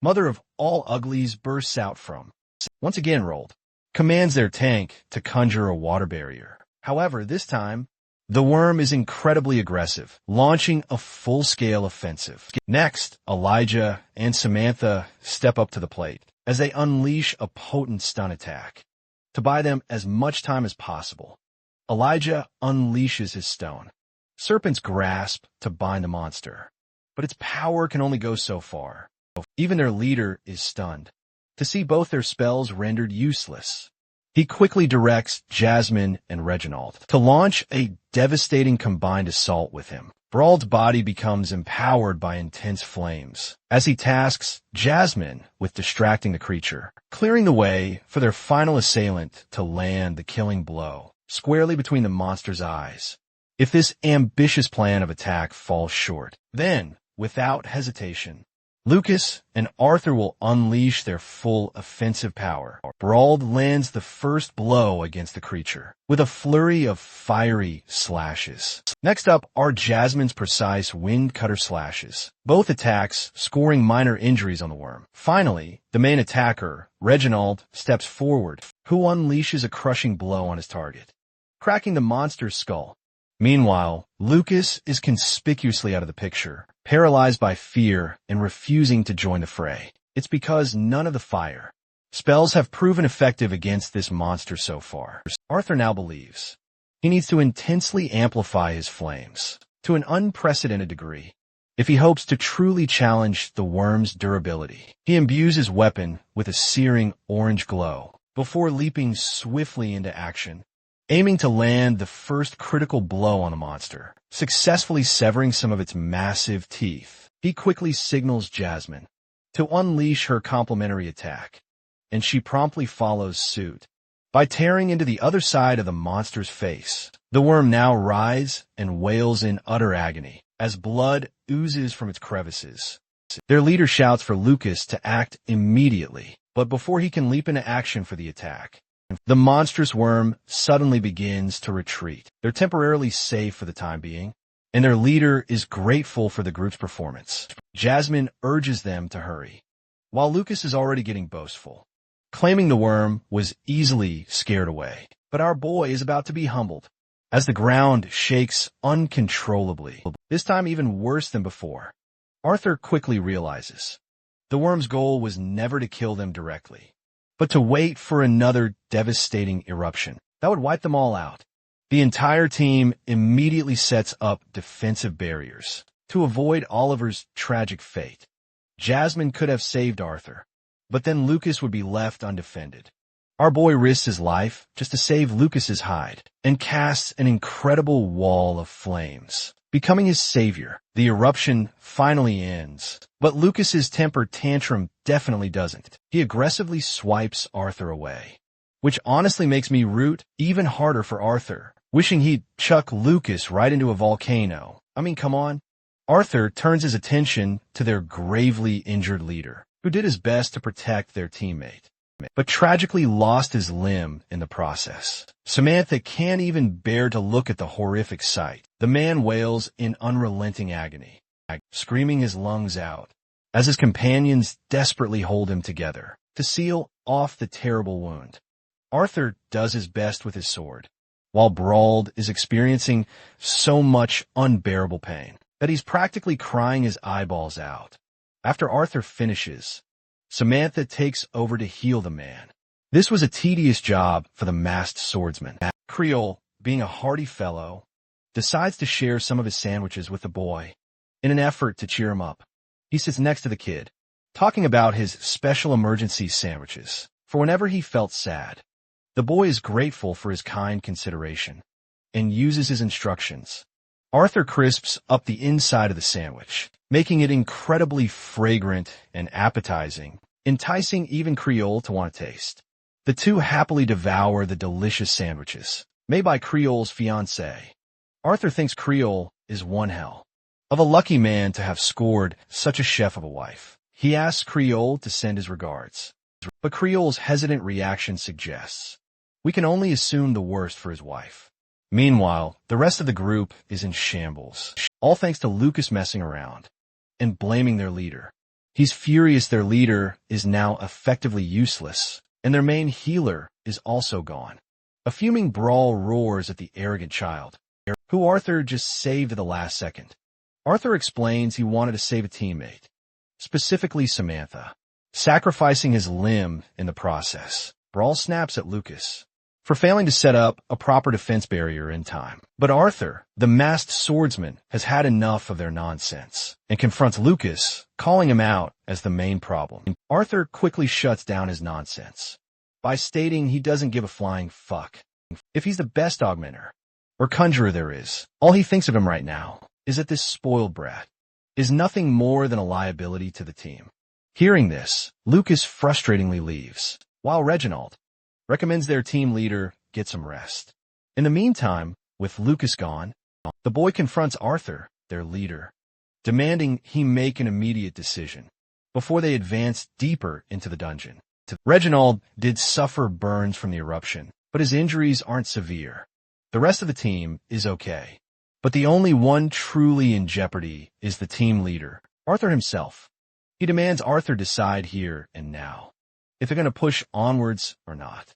Speaker 1: mother of all uglies bursts out from. Once again rolled, commands their tank to conjure a water barrier. However, this time, the worm is incredibly aggressive, launching a full-scale offensive. Next, Elijah and Samantha step up to the plate as they unleash a potent stun attack. To buy them as much time as possible, Elijah unleashes his stone, Serpent's Grasp, to bind the monster. But its power can only go so far. Even their leader is stunned to see both their spells rendered useless. He quickly directs Jasmine and Reginald to launch a devastating combined assault with him. Brawl's body becomes empowered by intense flames as he tasks Jasmine with distracting the creature, clearing the way for their final assailant to land the killing blow squarely between the monster's eyes. If this ambitious plan of attack falls short, then, without hesitation, Lucas and Arthur will unleash their full offensive power. Brawl lands the first blow against the creature with a flurry of fiery slashes. Next up are Jasmine's precise wind cutter slashes, both attacks scoring minor injuries on the worm. Finally, the main attacker, Reginald, steps forward, who unleashes a crushing blow on his target, cracking the monster's skull. Meanwhile, Lucas is conspicuously out of the picture, paralyzed by fear and refusing to join the fray. It's because none of the fire spells have proven effective against this monster so far. Arthur now believes he needs to intensely amplify his flames to an unprecedented degree if he hopes to truly challenge the worm's durability. He imbues his weapon with a searing orange glow before leaping swiftly into action, aiming to land the first critical blow on the monster, successfully severing some of its massive teeth. He quickly signals Jasmine to unleash her complementary attack, and she promptly follows suit by tearing into the other side of the monster's face. The worm now writhes and wails in utter agony as blood oozes from its crevices. Their leader shouts for Lucas to act immediately, but before he can leap into action for the attack, the monstrous worm suddenly begins to retreat. They're temporarily safe for the time being, and their leader is grateful for the group's performance. Jasmine urges them to hurry, while Lucas is already getting boastful, claiming the worm was easily scared away. But our boy is about to be humbled as the ground shakes uncontrollably, this time even worse than before. Arthur quickly realizes the worm's goal was never to kill them directly, but to wait for another devastating eruption that would wipe them all out. The entire team immediately sets up defensive barriers to avoid Oliver's tragic fate. Jasmine could have saved Arthur, but then Lucas would be left undefended. Our boy risks his life just to save Lucas's hide and casts an incredible wall of flames, becoming his savior. The eruption finally ends, but Lucas's temper tantrum definitely doesn't. He aggressively swipes Arthur away, which honestly makes me root even harder for Arthur, wishing he'd chuck Lucas right into a volcano. I mean, come on. Arthur turns his attention to their gravely injured leader, who did his best to protect their teammate, but tragically lost his limb in the process. Samantha can't even bear to look at the horrific sight. The man wails in unrelenting agony, screaming his lungs out, as his companions desperately hold him together to seal off the terrible wound. Arthur does his best with his sword, while Brauld is experiencing so much unbearable pain that he's practically crying his eyeballs out. After Arthur finishes, Samantha takes over to heal the man. This was a tedious job for the masked swordsman. Creole, being a hardy fellow, decides to share some of his sandwiches with the boy in an effort to cheer him up. He sits next to the kid, talking about his special emergency sandwiches for whenever he felt sad. The boy is grateful for his kind consideration and uses his instructions. Arthur crisps up the inside of the sandwich, making it incredibly fragrant and appetizing, enticing even Creole to want to taste. The two happily devour the delicious sandwiches, made by Creole's fiancée. Arthur thinks Creole is one hell of a lucky man to have scored such a chef of a wife. He asks Creole to send his regards, but Creole's hesitant reaction suggests we can only assume the worst for his wife. Meanwhile, the rest of the group is in shambles, all thanks to Lucas messing around and blaming their leader. He's furious their leader is now effectively useless, and their main healer is also gone. A fuming Brawl roars at the arrogant child, who Arthur just saved at the last second. Arthur explains he wanted to save a teammate, specifically Samantha, sacrificing his limb in the process. Brawl snaps at Lucas for failing to set up a proper defense barrier in time. But Arthur, the masked swordsman, has had enough of their nonsense and confronts Lucas, calling him out as the main problem. Arthur quickly shuts down his nonsense by stating he doesn't give a flying fuck if he's the best augmenter or conjurer there is. All he thinks of him right now is that this spoiled brat is nothing more than a liability to the team. Hearing this, Lucas frustratingly leaves, while Reginald recommends their team leader get some rest. In the meantime, with Lucas gone, the boy confronts Arthur, their leader, demanding he make an immediate decision before they advance deeper into the dungeon. Reginald did suffer burns from the eruption, but his injuries aren't severe. The rest of the team is okay. But the only one truly in jeopardy is the team leader, Arthur himself. He demands Arthur decide here and now if they're going to push onwards or not.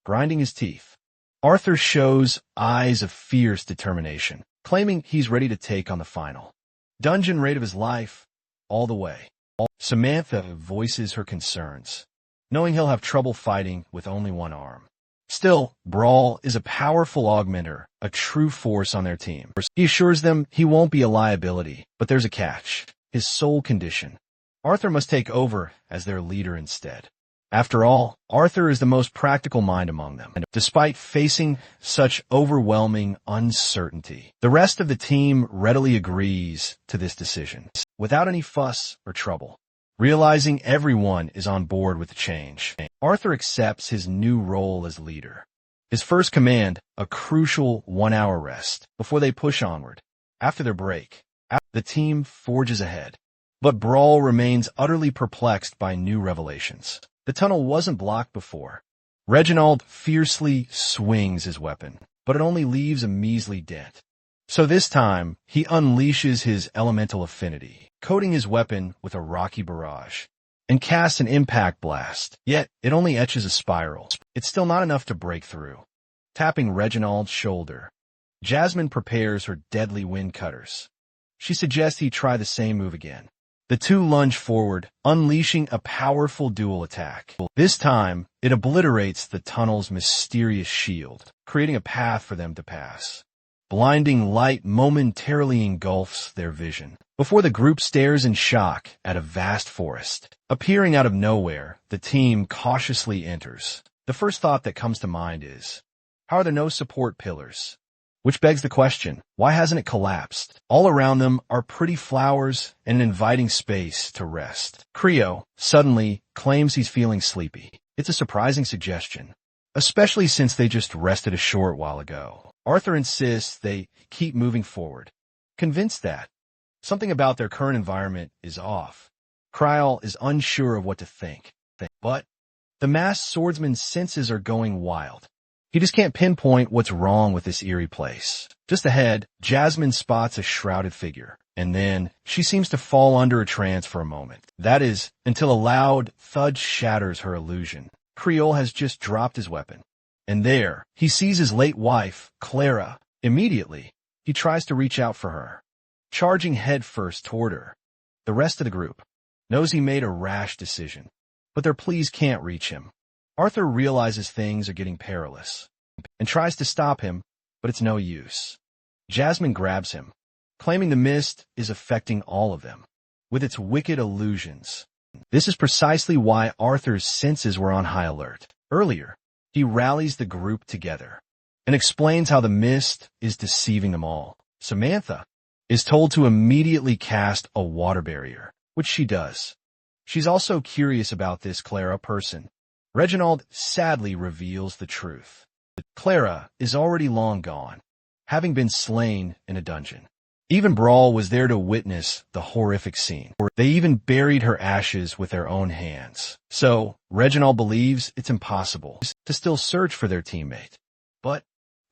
Speaker 1: Grinding his teeth, Arthur shows eyes of fierce determination, claiming he's ready to take on the final dungeon raid of his life all the way. Samantha voices her concerns, knowing he'll have trouble fighting with only one arm. Still, Brawl is a powerful augmenter, a true force on their team. He assures them he won't be a liability, but there's a catch: his soul condition. Arthur must take over as their leader instead. After all, Arthur is the most practical mind among them. And despite facing such overwhelming uncertainty, the rest of the team readily agrees to this decision, without any fuss or trouble. Realizing everyone is on board with the change, Arthur accepts his new role as leader. His first command, a crucial 1-hour rest before they push onward. After their break, the team forges ahead. But Brawl remains utterly perplexed by new revelations. The tunnel wasn't blocked before. Reginald fiercely swings his weapon, but it only leaves a measly dent. So this time, he unleashes his elemental affinity, coating his weapon with a rocky barrage, and casts an impact blast. Yet, it only etches a spiral. It's still not enough to break through. Tapping Reginald's shoulder, Jasmine prepares her deadly wind cutters. She suggests he try the same move again. The two lunge forward, unleashing a powerful dual attack. This time, it obliterates the tunnel's mysterious shield, creating a path for them to pass. Blinding light momentarily engulfs their vision, before the group stares in shock at a vast forest. Appearing out of nowhere, the team cautiously enters. The first thought that comes to mind is, how are there no support pillars? Which begs the question, why hasn't it collapsed? All around them are pretty flowers and an inviting space to rest. Creo suddenly claims he's feeling sleepy. It's a surprising suggestion, especially since they just rested a short while ago. Arthur insists they keep moving forward, convinced that something about their current environment is off. Cryo is unsure of what to think, but the masked swordsman's senses are going wild. He just can't pinpoint what's wrong with this eerie place. Just ahead, Jasmine spots a shrouded figure, and then she seems to fall under a trance for a moment. That is, until a loud thud shatters her illusion. Creole has just dropped his weapon. And there, he sees his late wife, Clara. Immediately, he tries to reach out for her, charging headfirst toward her. The rest of the group knows he made a rash decision, but their pleas can't reach him. Arthur realizes things are getting perilous and tries to stop him, but it's no use. Jasmine grabs him, claiming the mist is affecting all of them with its wicked illusions. This is precisely why Arthur's senses were on high alert. Earlier, he rallies the group together and explains how the mist is deceiving them all. Samantha is told to immediately cast a water barrier, which she does. She's also curious about this Clara person. Reginald sadly reveals the truth. Clara is already long gone, having been slain in a dungeon. Even Brawl was there to witness the horrific scene. They even buried her ashes with their own hands. So, Reginald believes it's impossible to still search for their teammate. But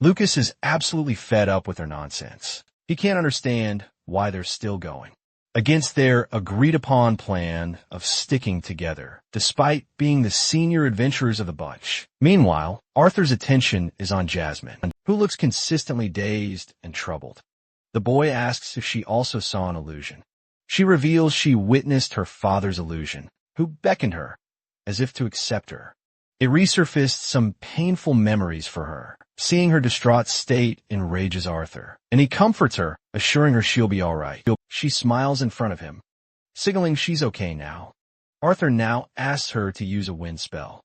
Speaker 1: Lucas is absolutely fed up with their nonsense. He can't understand why they're still going against their agreed-upon plan of sticking together, despite being the senior adventurers of the bunch. Meanwhile, Arthur's attention is on Jasmine, who looks consistently dazed and troubled. The boy asks if she also saw an illusion. She reveals she witnessed her father's illusion, who beckoned her, as if to accept her. It resurfaced some painful memories for her. Seeing her distraught state enrages Arthur, and he comforts her, assuring her she'll be all right. She smiles in front of him, signaling she's okay now. Arthur now asks her to use a wind spell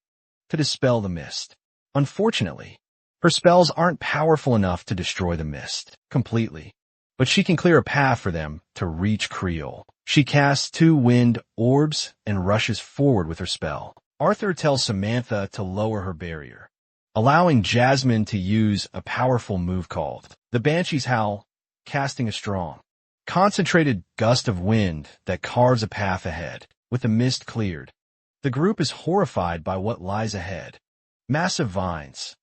Speaker 1: to dispel the mist. Unfortunately, her spells aren't powerful enough to destroy the mist completely, but she can clear a path for them to reach Creole. She casts 2 wind orbs and rushes forward with her spell. Arthur tells Samantha to lower her barrier, allowing Jasmine to use a powerful move called the Banshee's Howl, casting a strong, concentrated gust of wind that carves a path ahead. With the mist cleared, the group is horrified by what lies ahead. Massive vines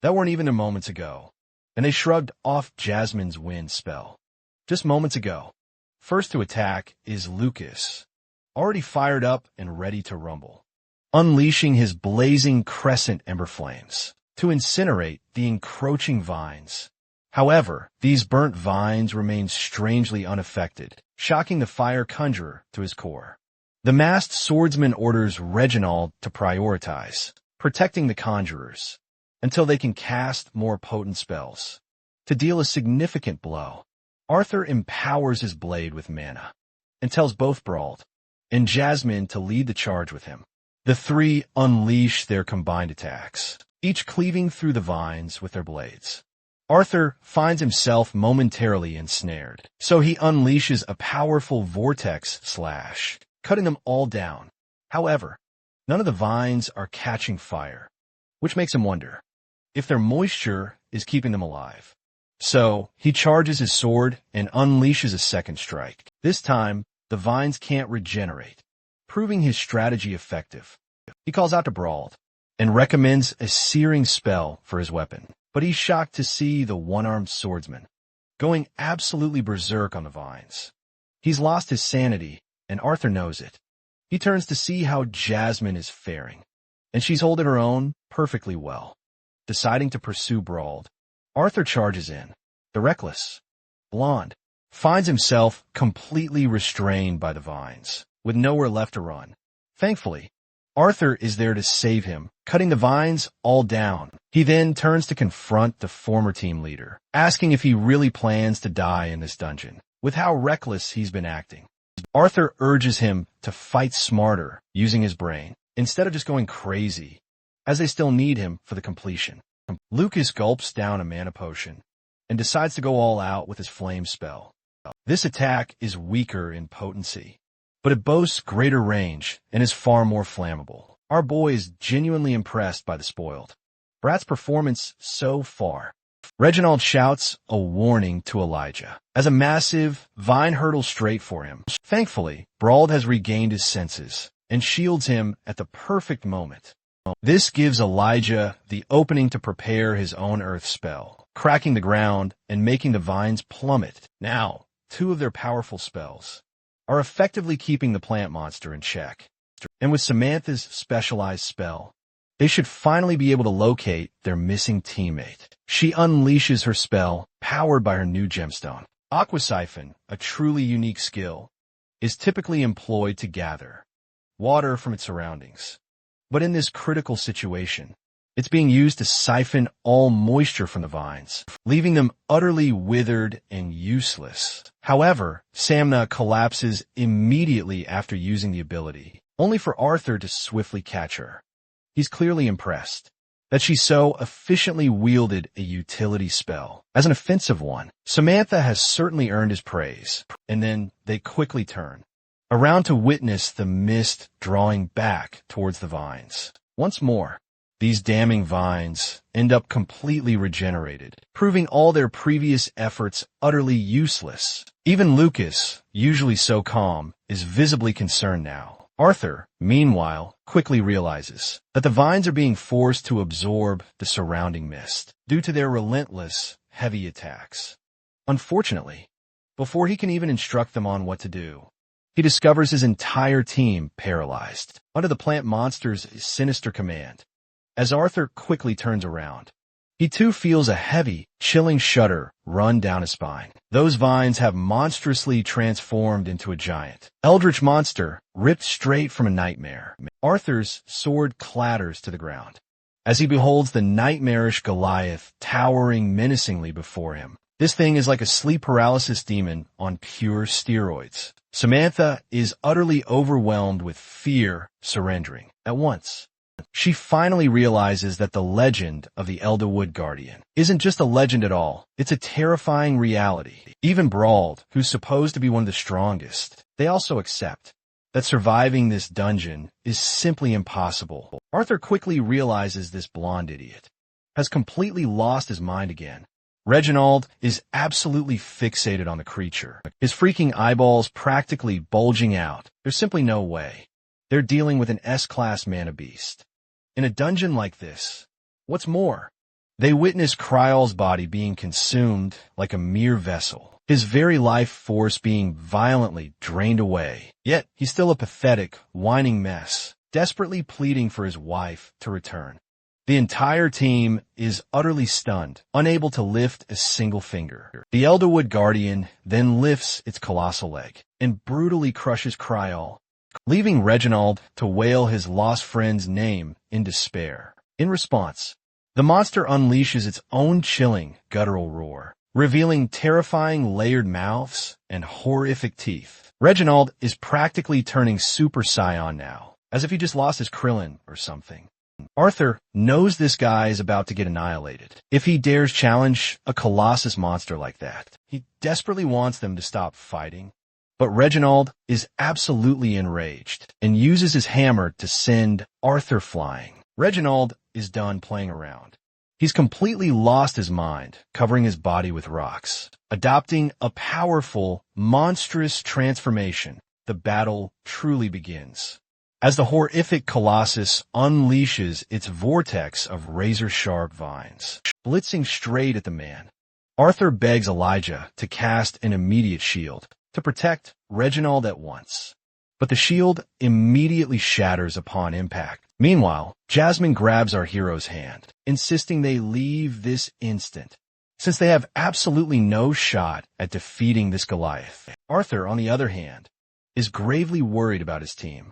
Speaker 1: that weren't even there moments ago, and they shrugged off Jasmine's wind spell. Just moments ago. First to attack is Lucas, already fired up and ready to rumble, unleashing his blazing crescent ember flames to incinerate the encroaching vines. However, these burnt vines remain strangely unaffected, shocking the fire conjurer to his core. The masked swordsman orders Reginald to prioritize, protecting the conjurers, until they can cast more potent spells. To deal a significant blow, Arthur empowers his blade with mana, and tells both Brauld and Jasmine to lead the charge with him. The 3 unleash their combined attacks, each cleaving through the vines with their blades. Arthur finds himself momentarily ensnared, so he unleashes a powerful vortex slash, cutting them all down. However, none of the vines are catching fire, which makes him wonder if their moisture is keeping them alive. So, he charges his sword and unleashes a second strike. This time, the vines can't regenerate, proving his strategy effective. He calls out to Brauld and recommends a searing spell for his weapon, but he's shocked to see the one-armed swordsman going absolutely berserk on the vines. He's lost his sanity, and Arthur knows it. He turns to see how Jasmine is faring, and she's holding her own perfectly well. Deciding to pursue Brauld, Arthur charges in. The reckless blonde finds himself completely restrained by the vines, with nowhere left to run. Thankfully, Arthur is there to save him, cutting the vines all down. He then turns to confront the former team leader, asking if he really plans to die in this dungeon, with how reckless he's been acting. Arthur urges him to fight smarter, using his brain, instead of just going crazy, as they still need him for the completion. Lucas gulps down a mana potion and decides to go all out with his flame spell. This attack is weaker in potency, but it boasts greater range and is far more flammable. Our boy is genuinely impressed by the spoiled brat's performance so far. Reginald shouts a warning to Elijah as a massive vine hurtles straight for him. Thankfully, Brauld has regained his senses and shields him at the perfect moment. This gives Elijah the opening to prepare his own earth spell, cracking the ground and making the vines plummet. Now, 2 of their powerful spells are effectively keeping the plant monster in check. And with Samantha's specialized spell, they should finally be able to locate their missing teammate. She unleashes her spell, powered by her new gemstone. Aqua Siphon, a truly unique skill, is typically employed to gather water from its surroundings. But in this critical situation, it's being used to siphon all moisture from the vines, leaving them utterly withered and useless. However, Samna collapses immediately after using the ability, only for Arthur to swiftly catch her. He's clearly impressed that she so efficiently wielded a utility spell as an offensive one. Samantha has certainly earned his praise, and then they quickly turn around to witness the mist drawing back towards the vines. Once more, these damning vines end up completely regenerated, proving all their previous efforts utterly useless. Even Lucas, usually so calm, is visibly concerned now. Arthur, meanwhile, quickly realizes that the vines are being forced to absorb the surrounding mist due to their relentless, heavy attacks. Unfortunately, before he can even instruct them on what to do, he discovers his entire team paralyzed under the plant monster's sinister command. As Arthur quickly turns around, he too feels a heavy, chilling shudder run down his spine. Those vines have monstrously transformed into a giant, eldritch monster ripped straight from a nightmare. Arthur's sword clatters to the ground as he beholds the nightmarish Goliath towering menacingly before him. This thing is like a sleep paralysis demon on pure steroids. Samantha is utterly overwhelmed with fear, surrendering at once. She finally realizes that the legend of the Elderwood Guardian isn't just a legend at all, it's a terrifying reality. Even Brauld, who's supposed to be one of the strongest, they also accept that surviving this dungeon is simply impossible. Arthur quickly realizes this blonde idiot has completely lost his mind again. Reginald is absolutely fixated on the creature, his freaking eyeballs practically bulging out. There's simply no way they're dealing with an S-class mana beast in a dungeon like this. What's more, they witness Kryal's body being consumed like a mere vessel, his very life force being violently drained away. Yet he's still a pathetic, whining mess, desperately pleading for his wife to return. The entire team is utterly stunned, unable to lift a single finger. The Elderwood Guardian then lifts its colossal leg and brutally crushes Kryal, leaving Reginald to wail his lost friend's name in despair. In response, the monster unleashes its own chilling, guttural roar, revealing terrifying layered mouths and horrific teeth. Reginald is practically turning Super Saiyan now, as if he just lost his Krillin or something. Arthur knows this guy is about to get annihilated if he dares challenge a colossus monster like that. He desperately wants them to stop fighting, but Reginald is absolutely enraged and uses his hammer to send Arthur flying. Reginald is done playing around. He's completely lost his mind, covering his body with rocks. Adopting a powerful, monstrous transformation, the battle truly begins. As the horrific colossus unleashes its vortex of razor-sharp vines, blitzing straight at the man, Arthur begs Elijah to cast an immediate shield to protect Reginald at once. But the shield immediately shatters upon impact. Meanwhile, Jasmine grabs our hero's hand, insisting they leave this instant, since they have absolutely no shot at defeating this Goliath. Arthur, on the other hand, is gravely worried about his team.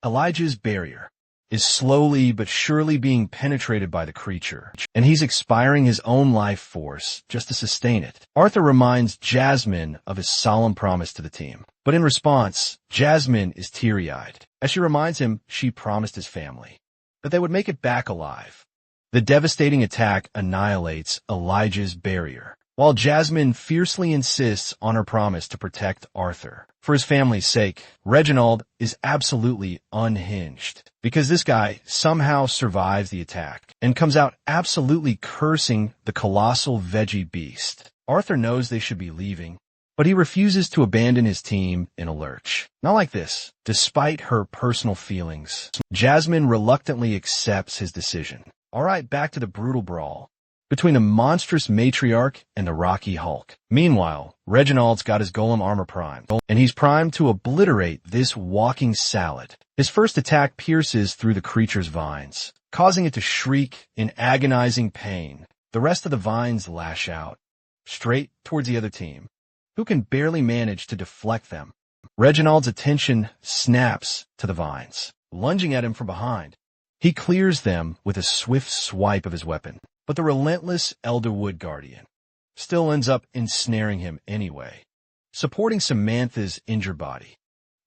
Speaker 1: Elijah's barrier is slowly but surely being penetrated by the creature, and he's expiring his own life force just to sustain it. Arthur reminds Jasmine of his solemn promise to the team, but in response, Jasmine is teary-eyed as she reminds him she promised his family that they would make it back alive. The devastating attack annihilates Elijah's barrier, while Jasmine fiercely insists on her promise to protect Arthur. For his family's sake, Reginald is absolutely unhinged, because this guy somehow survives the attack and comes out absolutely cursing the colossal veggie beast. Arthur knows they should be leaving, but he refuses to abandon his team in a lurch. Not like this. Despite her personal feelings, Jasmine reluctantly accepts his decision. All right, back to the brutal brawl between the monstrous matriarch and the Rocky Hulk. Meanwhile, Reginald's got his golem armor primed, and he's primed to obliterate this walking salad. His first attack pierces through the creature's vines, causing it to shriek in agonizing pain. The rest of the vines lash out, straight towards the other team, who can barely manage to deflect them. Reginald's attention snaps to the vines, lunging at him from behind. He clears them with a swift swipe of his weapon. But the relentless Elderwood Guardian still ends up ensnaring him anyway. Supporting Samantha's injured body,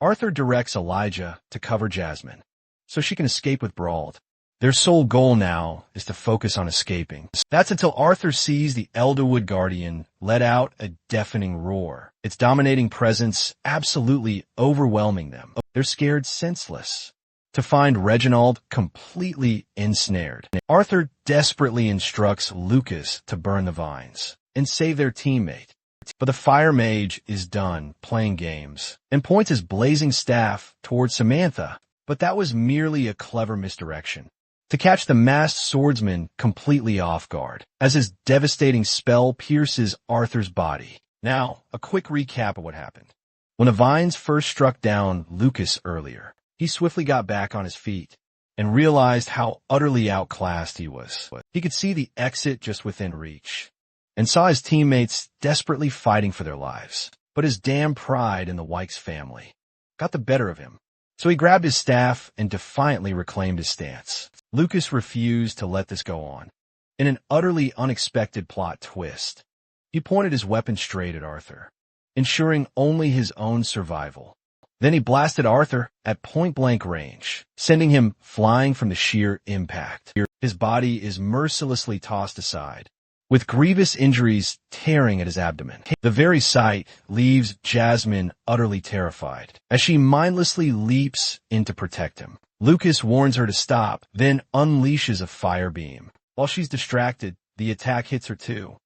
Speaker 1: Arthur directs Elijah to cover Jasmine so she can escape with Brauld. Their sole goal now is to focus on escaping. That's until Arthur sees the Elderwood Guardian let out a deafening roar, its dominating presence absolutely overwhelming them. They're scared senseless to find Reginald completely ensnared. Arthur desperately instructs Lucas to burn the vines and save their teammate. But the fire mage is done playing games and points his blazing staff towards Samantha. But that was merely a clever misdirection to catch the masked swordsman completely off guard as his devastating spell pierces Arthur's body. Now, a quick recap of what happened. When the vines first struck down Lucas earlier, he swiftly got back on his feet and realized how utterly outclassed he was. He could see the exit just within reach and saw his teammates desperately fighting for their lives. But his damn pride in the Wykes family got the better of him. So he grabbed his staff and defiantly reclaimed his stance. Lucas refused to let this go on. In an utterly unexpected plot twist, he pointed his weapon straight at Arthur, ensuring only his own survival. Then he blasted Arthur at point-blank range, sending him flying from the sheer impact. His body is mercilessly tossed aside, with grievous injuries tearing at his abdomen. The very sight leaves Jasmine utterly terrified as she mindlessly leaps in to protect him. Lucas warns her to stop, then unleashes a fire beam. While she's distracted, the attack hits her too,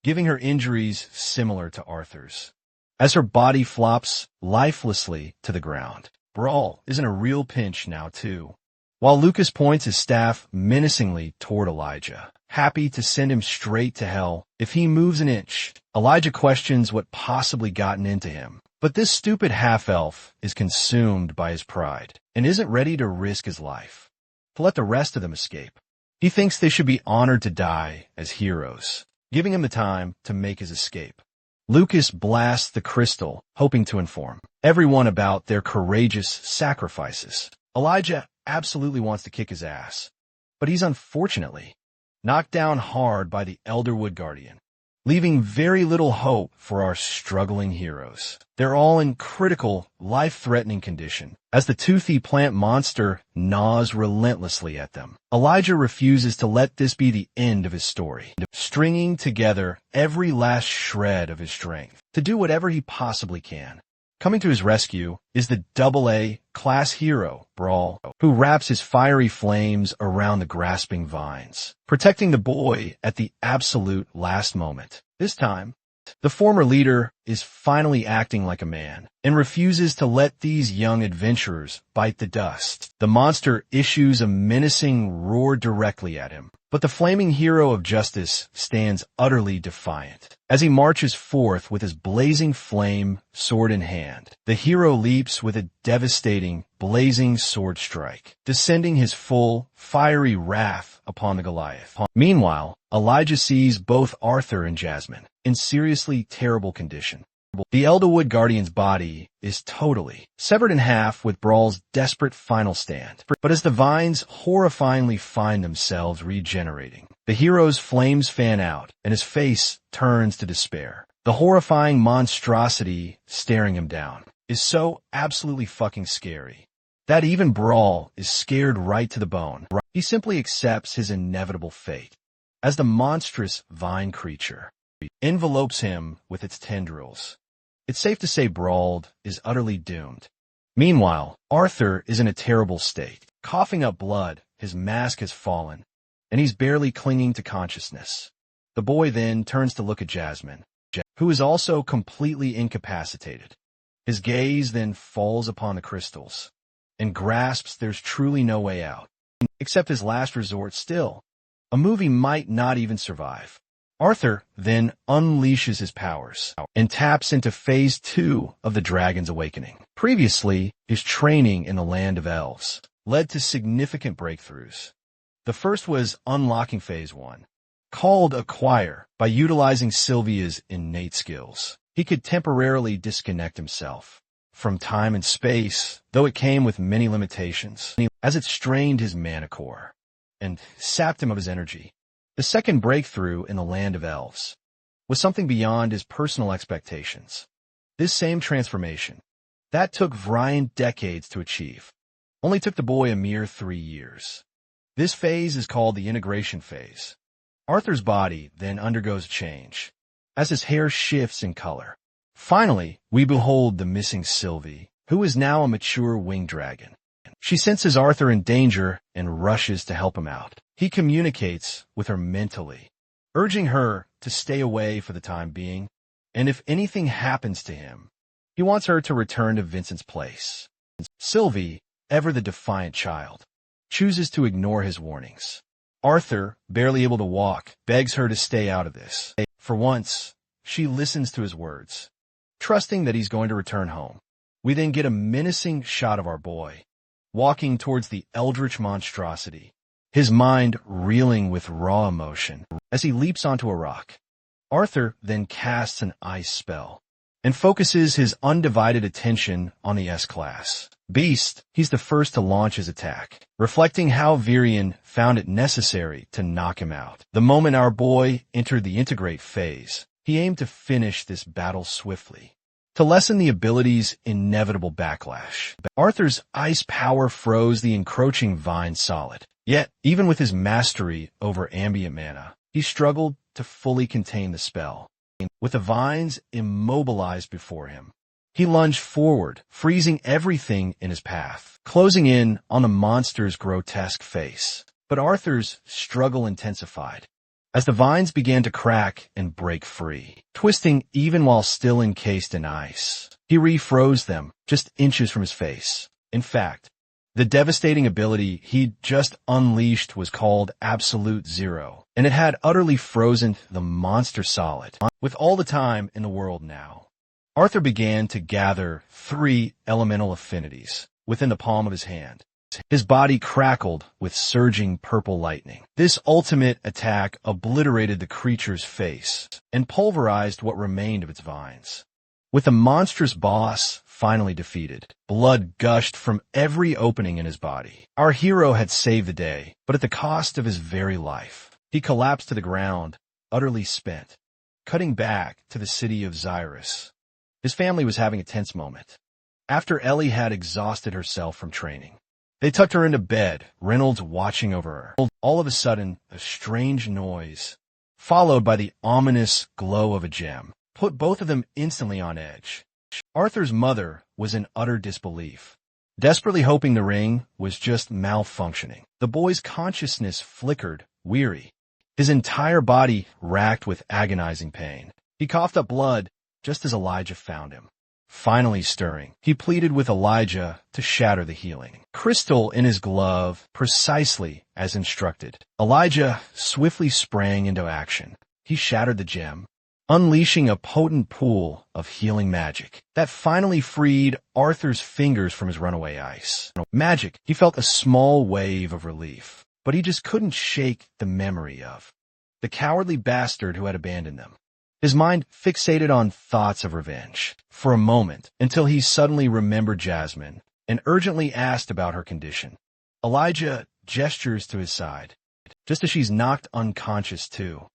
Speaker 1: giving her injuries similar to Arthur's, as her body flops lifelessly to the ground. Brawl is in a real pinch now too, while Lucas points his staff menacingly toward Elijah, happy to send him straight to hell if he moves an inch. Elijah questions what possibly gotten into him, but this stupid half-elf is consumed by his pride and isn't ready to risk his life to let the rest of them escape. He thinks they should be honored to die as heroes, giving him the time to make his escape. Lucas blasts the crystal, hoping to inform everyone about their courageous sacrifices. Elijah absolutely wants to kick his ass, but he's unfortunately knocked down hard by the Elderwood Guardian, leaving very little hope for our struggling heroes. They're all in critical, life-threatening condition as the toothy plant monster gnaws relentlessly at them. Elijah refuses to let this be the end of his story, stringing together every last shred of his strength to do whatever he possibly can. Coming to his rescue is the AA class hero, Brawl, who wraps his fiery flames around the grasping vines, protecting the boy at the absolute last moment. This time, the former leader is finally acting like a man and refuses to let these young adventurers bite the dust. The monster issues a menacing roar directly at him, but the flaming hero of justice stands utterly defiant as he marches forth with his blazing flame sword in hand. The hero leaps with a devastating, blazing sword strike, descending his full, fiery wrath upon the Goliath. Meanwhile, Elijah sees both Arthur and Jasmine in seriously terrible condition. The Elderwood Guardian's body is totally severed in half with Brawl's desperate final stand. But as the vines horrifyingly find themselves regenerating, the hero's flames fan out and his face turns to despair. The horrifying monstrosity staring him down is so absolutely fucking scary that even Brawl is scared right to the bone. He simply accepts his inevitable fate as the monstrous vine creature envelopes him with its tendrils. It's safe to say Brawl is utterly doomed. Meanwhile, Arthur is in a terrible state. Coughing up blood, his mask has fallen, and he's barely clinging to consciousness. The boy then turns to look at Jasmine, who is also completely incapacitated. His gaze then falls upon the crystals and grasps there's truly no way out, except his last resort still. A movie might not even survive. Arthur then unleashes his powers and taps into Phase 2 of the Dragon's Awakening. Previously, his training in the Land of Elves led to significant breakthroughs. The first was unlocking Phase 1, called Acquire. By utilizing Sylvia's innate skills, he could temporarily disconnect himself from time and space, though it came with many limitations, as it strained his mana core and sapped him of his energy. The second breakthrough in the Land of Elves was something beyond his personal expectations. This same transformation, that took Vrian decades to achieve, only took the boy a mere 3 years. This phase is called the integration phase. Arthur's body then undergoes a change, as his hair shifts in color. Finally, we behold the missing Sylvie, who is now a mature winged dragon. She senses Arthur in danger and rushes to help him out. He communicates with her mentally, urging her to stay away for the time being And if anything happens to him, he wants her to return to Vincent's place. Sylvie, ever the defiant child, chooses to ignore his warnings. Arthur, barely able to walk, begs her to stay out of this. For once, she listens to his words, trusting that he's going to return home. We then get a menacing shot of our boy, walking towards the eldritch monstrosity, his mind reeling with raw emotion as he leaps onto a rock. Arthur then casts an ice spell and focuses his undivided attention on the S-Class beast. He's the first to launch his attack, reflecting how Virion found it necessary to knock him out. The moment our boy entered the integrate phase, he aimed to finish this battle swiftly, to lessen the ability's inevitable backlash. Arthur's ice power froze the encroaching vine solid. Yet, even with his mastery over ambient mana, he struggled to fully contain the spell. With the vines immobilized before him, he lunged forward, freezing everything in his path, closing in on the monster's grotesque face. But Arthur's struggle intensified as the vines began to crack and break free, twisting even while still encased in ice. He refroze them just inches from his face. In fact, the devastating ability he'd just unleashed was called Absolute Zero, and it had utterly frozen the monster solid. With all the time in the world now, Arthur began to gather 3 elemental affinities within the palm of his hand. His body crackled with surging purple lightning. This ultimate attack obliterated the creature's face and pulverized what remained of its vines. With the monstrous boss finally defeated, blood gushed from every opening in his body. Our hero had saved the day, but at the cost of his very life. He collapsed to the ground, utterly spent, cutting back to the city of Xyrus. His family was having a tense moment. After Ellie had exhausted herself from training, they tucked her into bed, Reynolds watching over her. All of a sudden, a strange noise, followed by the ominous glow of a gem, put both of them instantly on edge. Arthur's mother was in utter disbelief, desperately hoping the ring was just malfunctioning. The boy's consciousness flickered, weary, his entire body racked with agonizing pain. He coughed up blood just as Elijah found him. Finally stirring, he pleaded with Elijah to shatter the healing crystal in his glove, precisely as instructed. Elijah swiftly sprang into action. He shattered the gem, unleashing a potent pool of healing magic that finally freed Arthur's fingers from his runaway ice. Magic, he felt a small wave of relief, but he just couldn't shake the memory of the cowardly bastard who had abandoned them. His mind fixated on thoughts of revenge for a moment until he suddenly remembered Jasmine and urgently asked about her condition. Elijah gestures to his side, just as she's knocked unconscious too.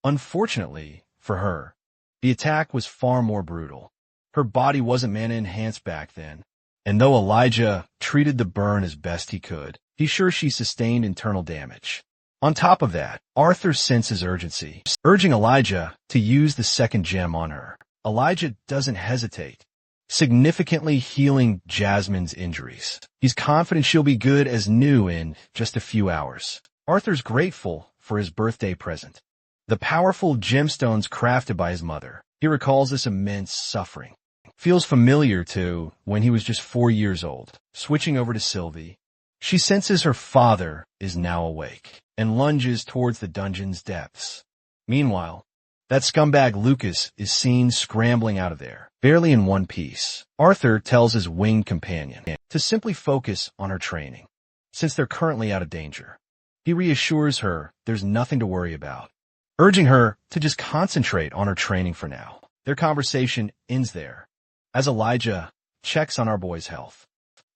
Speaker 1: Unfortunately for her, the attack was far more brutal. Her body wasn't mana-enhanced back then, and though Elijah treated the burn as best he could, he's sure she sustained internal damage. On top of that, Arthur senses urgency, urging Elijah to use the second gem on her. Elijah doesn't hesitate, significantly healing Jasmine's injuries. He's confident she'll be good as new in just a few hours. Arthur's grateful for his birthday present, the powerful gemstones crafted by his mother. He recalls this immense suffering. Feels familiar to when he was just 4 years old. Switching over to Sylvie, she senses her father is now awake and lunges towards the dungeon's depths. Meanwhile, that scumbag Lucas is seen scrambling out of there, barely in one piece. Arthur tells his winged companion to simply focus on her training, since they're currently out of danger. He reassures her there's nothing to worry about, urging her to just concentrate on her training for now. Their conversation ends there, as Elijah checks on our boy's health.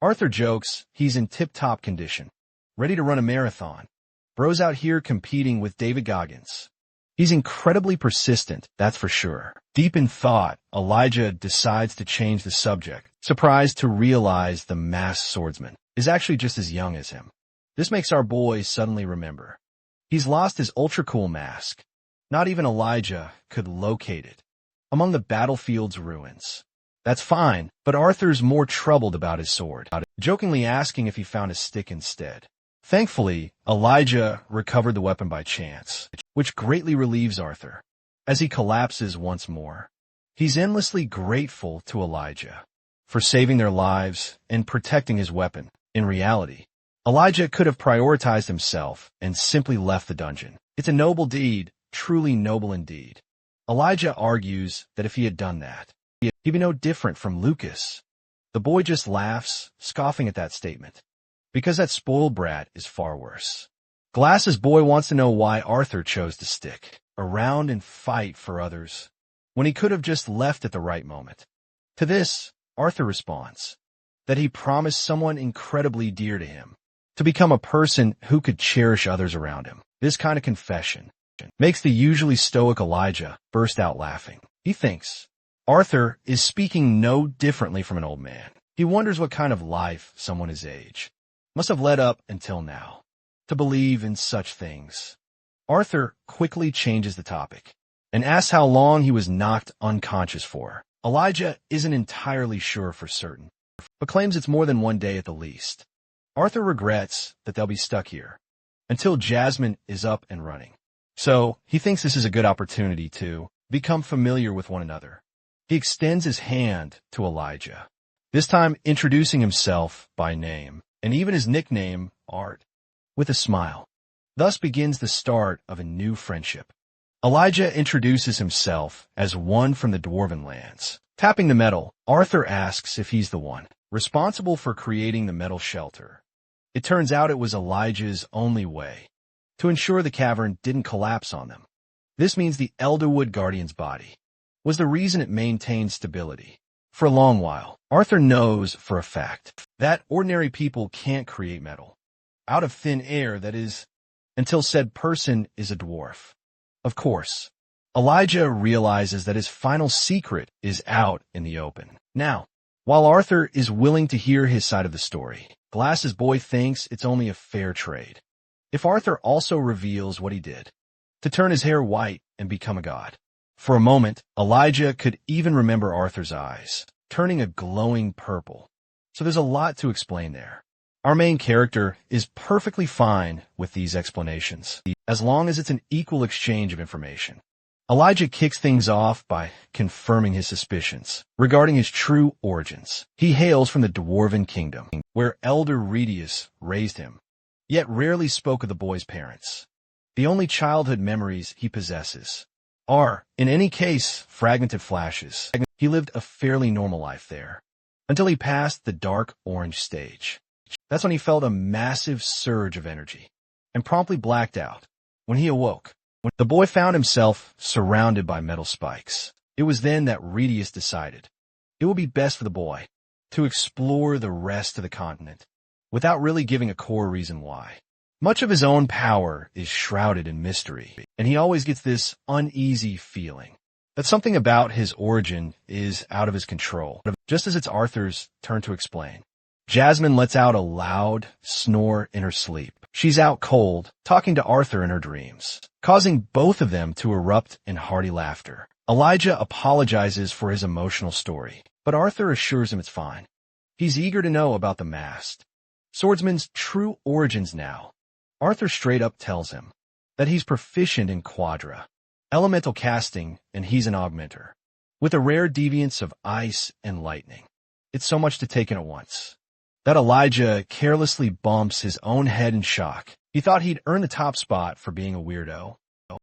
Speaker 1: Arthur jokes he's in tip-top condition, ready to run a marathon. Bro's out here competing with David Goggins. He's incredibly persistent, that's for sure. Deep in thought, Elijah decides to change the subject, surprised to realize the masked swordsman is actually just as young as him. This makes our boy suddenly remember. He's lost his ultra-cool mask. Not even Elijah could locate it among the battlefield's ruins. That's fine, but Arthur's more troubled about his sword, jokingly asking if he found a stick instead. Thankfully, Elijah recovered the weapon by chance, which greatly relieves Arthur as he collapses once more. He's endlessly grateful to Elijah for saving their lives and protecting his weapon. In reality, Elijah could have prioritized himself and simply left the dungeon. It's a noble deed, truly noble indeed. Elijah argues that if he had done that, he'd be no different from Lucas. The boy just laughs, scoffing at that statement, because that spoiled brat is far worse. Glass's boy wants to know why Arthur chose to stick around and fight for others when he could have just left at the right moment. To this, Arthur responds that he promised someone incredibly dear to him to become a person who could cherish others around him. This kind of confession makes the usually stoic Elijah burst out laughing. He thinks Arthur is speaking no differently from an old man. He wonders what kind of life someone his age must have led up until now to believe in such things. Arthur quickly changes the topic and asks how long he was knocked unconscious for. Elijah isn't entirely sure for certain, but claims it's more than 1 day at the least. Arthur regrets that they'll be stuck here until Jasmine is up and running. So he thinks this is a good opportunity to become familiar with one another. He extends his hand to Elijah, this time introducing himself by name and even his nickname, Art, with a smile. Thus begins the start of a new friendship. Elijah introduces himself as one from the Dwarven lands. Tapping the metal, Arthur asks if he's the one responsible for creating the metal shelter. It turns out it was Elijah's only way to ensure the cavern didn't collapse on them. This means the Elderwood Guardian's body was the reason it maintained stability for a long while. Arthur knows for a fact that ordinary people can't create metal out of thin air, that is, until said person is a dwarf. Of course, Elijah realizes that his final secret is out in the open. Now, while Arthur is willing to hear his side of the story, Glass's boy thinks it's only a fair trade if Arthur also reveals what he did to turn his hair white and become a god. For a moment, Elijah could even remember Arthur's eyes turning a glowing purple. So there's a lot to explain there. Our main character is perfectly fine with these explanations, as long as it's an equal exchange of information. Elijah kicks things off by confirming his suspicions regarding his true origins. He hails from the Dwarven Kingdom, where Elder Redius raised him, yet rarely spoke of the boy's parents. The only childhood memories he possesses are, in any case, fragmented flashes. He lived a fairly normal life there, until he passed the dark orange stage. That's when he felt a massive surge of energy, and promptly blacked out. When he awoke, the boy found himself surrounded by metal spikes. It was then that Redius decided it would be best for the boy to explore the rest of the continent, without really giving a core reason why. Much of his own power is shrouded in mystery, and he always gets this uneasy feeling that something about his origin is out of his control. Just as it's Arthur's turn to explain, Jasmine lets out a loud snore in her sleep. She's out cold, talking to Arthur in her dreams, causing both of them to erupt in hearty laughter. Elijah apologizes for his emotional story, but Arthur assures him it's fine. He's eager to know about the masked swordsman's true origins now. Arthur straight up tells him that he's proficient in quadra, elemental casting, and he's an augmenter, with a rare deviance of ice and lightning. It's so much to take in at once that Elijah carelessly bumps his own head in shock. He thought he'd earn the top spot for being a weirdo,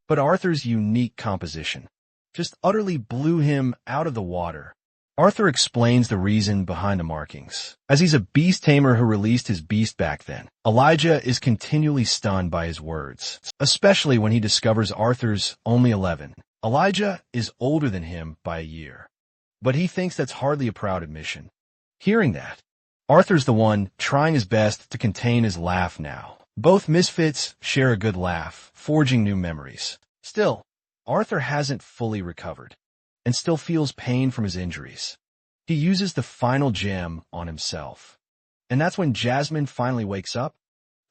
Speaker 1: but Arthur's unique composition just utterly blew him out of the water. Arthur explains the reason behind the markings. As he's a beast tamer who released his beast back then, Elijah is continually stunned by his words, especially when he discovers Arthur's only 11. Elijah is older than him by a year, but he thinks that's hardly a proud admission. Hearing that, Arthur's the one trying his best to contain his laugh now. Both misfits share a good laugh, forging new memories. Still, Arthur hasn't fully recovered and still feels pain from his injuries. He uses the final gem on himself. And that's when Jasmine finally wakes up,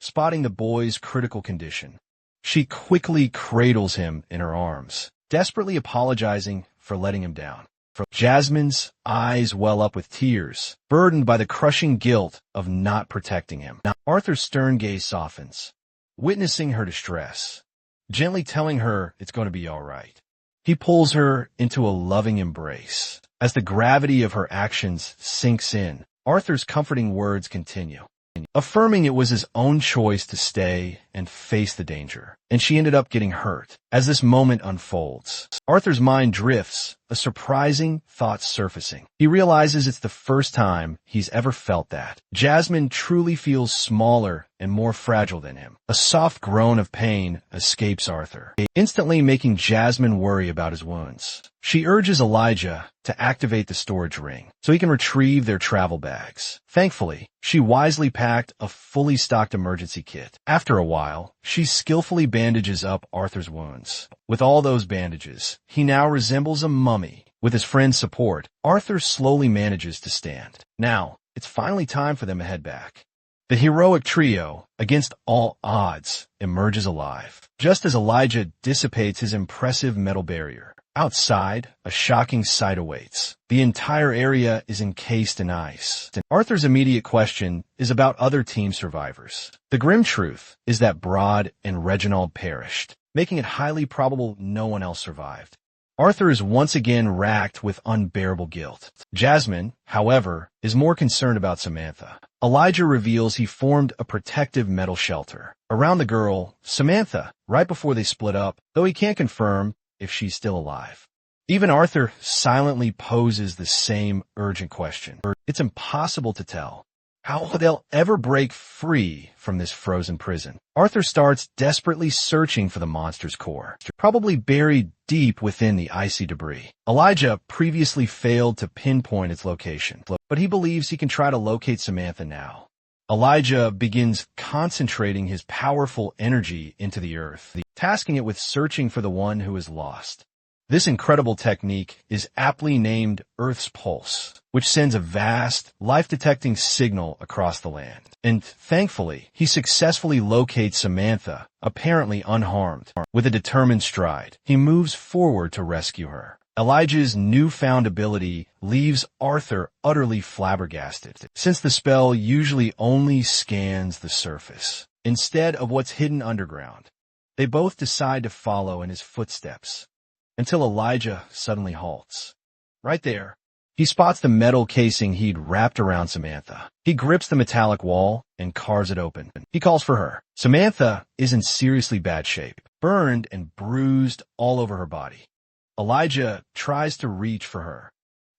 Speaker 1: spotting the boy's critical condition. She quickly cradles him in her arms, desperately apologizing for letting him down. Jasmine's eyes well up with tears, burdened by the crushing guilt of not protecting him. Now, Arthur's stern gaze softens, witnessing her distress, gently telling her it's going to be all right. He pulls her into a loving embrace. As the gravity of her actions sinks in, Arthur's comforting words continue, affirming it was his own choice to stay and face the danger, and she ended up getting hurt. As this moment unfolds, Arthur's mind drifts, a surprising thought surfacing. He realizes it's the first time he's ever felt that. Jasmine truly feels smaller and more fragile than him. A soft groan of pain escapes Arthur, instantly making Jasmine worry about his wounds. She urges Elijah to activate the storage ring so he can retrieve their travel bags. Thankfully, she wisely packed a fully stocked emergency kit. After a while, she skillfully bandages up Arthur's wounds. With all those bandages, he now resembles a mummy. With his friend's support, Arthur slowly manages to stand. Now, it's finally time for them to head back. The heroic trio, against all odds, emerges alive, just as Elijah dissipates his impressive metal barrier. Outside, a shocking sight awaits. The entire area is encased in ice. Arthur's immediate question is about other team survivors. The grim truth is that Broad and Reginald perished, making it highly probable no one else survived. Arthur is once again racked with unbearable guilt. Jasmine, however, is more concerned about Samantha. Elijah reveals he formed a protective metal shelter around the girl, Samantha, right before they split up, though he can't confirm if she's still alive. Even Arthur silently poses the same urgent question. It's impossible to tell how they'll ever break free from this frozen prison. Arthur starts desperately searching for the monster's core, probably buried deep within the icy debris. Elijah previously failed to pinpoint its location, but he believes he can try to locate Samantha now. Elijah begins concentrating his powerful energy into the earth, tasking it with searching for the one who is lost. This incredible technique is aptly named Earth's Pulse, which sends a vast, life-detecting signal across the land. And thankfully, he successfully locates Samantha, apparently unharmed. With a determined stride, he moves forward to rescue her. Elijah's newfound ability leaves Arthur utterly flabbergasted, since the spell usually only scans the surface, instead of what's hidden underground. They both decide to follow in his footsteps, until Elijah suddenly halts. Right there, he spots the metal casing he'd wrapped around Samantha. He grips the metallic wall and carves it open. He calls for her. Samantha is in seriously bad shape, burned and bruised all over her body. Elijah tries to reach for her,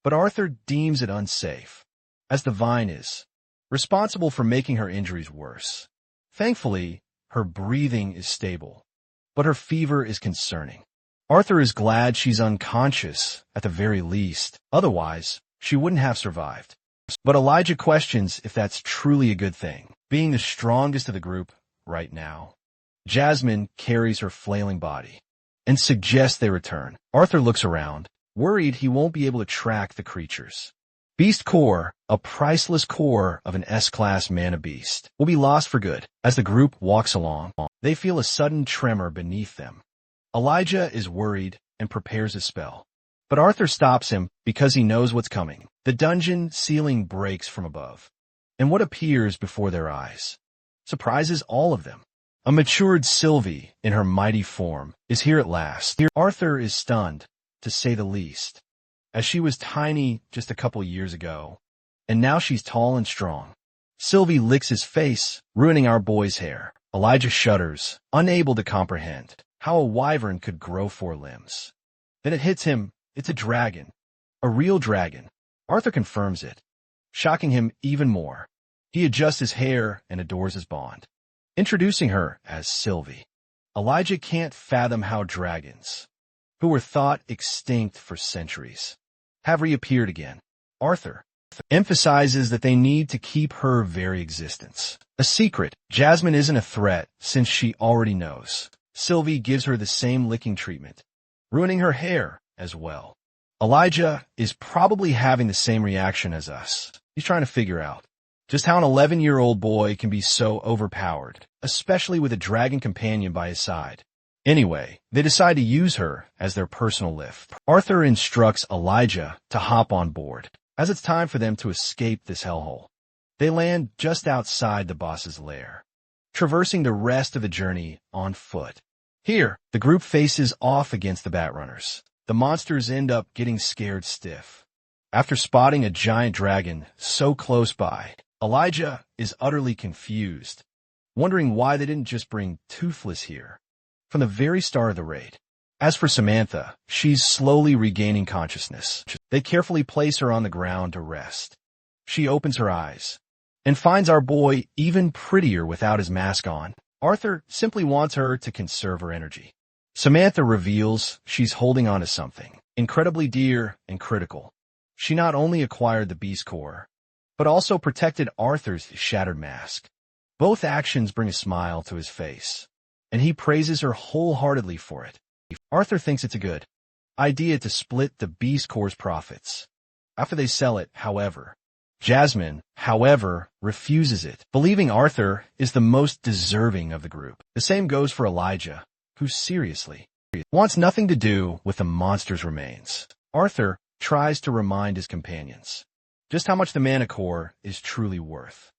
Speaker 1: but Arthur deems it unsafe, as the vine is responsible for making her injuries worse. Thankfully, her breathing is stable, but her fever is concerning. Arthur is glad she's unconscious at the very least, otherwise she wouldn't have survived. But Elijah questions if that's truly a good thing, being the strongest of the group right now. Jasmine carries her flailing body and suggests they return. Arthur looks around, worried he won't be able to track the creatures. Beast Core, a priceless core of an S-class mana beast, will be lost for good. As the group walks along, they feel a sudden tremor beneath them. Elijah is worried and prepares a spell, but Arthur stops him because he knows what's coming. The dungeon ceiling breaks from above, and what appears before their eyes surprises all of them. A matured Sylvie, in her mighty form, is here at last. Arthur is stunned, to say the least, as she was tiny just a couple years ago, and now she's tall and strong. Sylvie licks his face, ruining our boy's hair. Elijah shudders, unable to comprehend how a wyvern could grow 4 limbs. Then it hits him. It's a dragon. A real dragon. Arthur confirms it, shocking him even more. He adjusts his hair and adores his bond, introducing her as Sylvie. Elijah can't fathom how dragons, who were thought extinct for centuries, have reappeared again. Arthur emphasizes that they need to keep her very existence a secret. Jasmine isn't a threat since she already knows. Sylvie gives her the same licking treatment, ruining her hair as well. Elijah is probably having the same reaction as us. He's trying to figure out just how an 11-year-old boy can be so overpowered, especially with a dragon companion by his side. Anyway, they decide to use her as their personal lift. Arthur instructs Elijah to hop on board, as it's time for them to escape this hellhole. They land just outside the boss's lair, traversing the rest of the journey on foot. Here, the group faces off against the Batrunners. the monsters end up getting scared stiff. After spotting a giant dragon so close by, Elijah is utterly confused, wondering why they didn't just bring Toothless here from the very start of the raid. As for Samantha, she's slowly regaining consciousness. They carefully place her on the ground to rest. She opens her eyes and finds our boy even prettier without his mask on. Arthur simply wants her to conserve her energy. Samantha reveals she's holding on to something incredibly dear and critical. She not only acquired the Beast Core, but also protected Arthur's shattered mask. Both actions bring a smile to his face, and he praises her wholeheartedly for it. Arthur thinks it's a good idea to split the Beast Core's profits after they sell it, however. Jasmine, however, refuses it, believing Arthur is the most deserving of the group. The same goes for Elijah, who seriously wants nothing to do with the monster's remains. Arthur tries to remind his companions just how much the mana core is truly worth.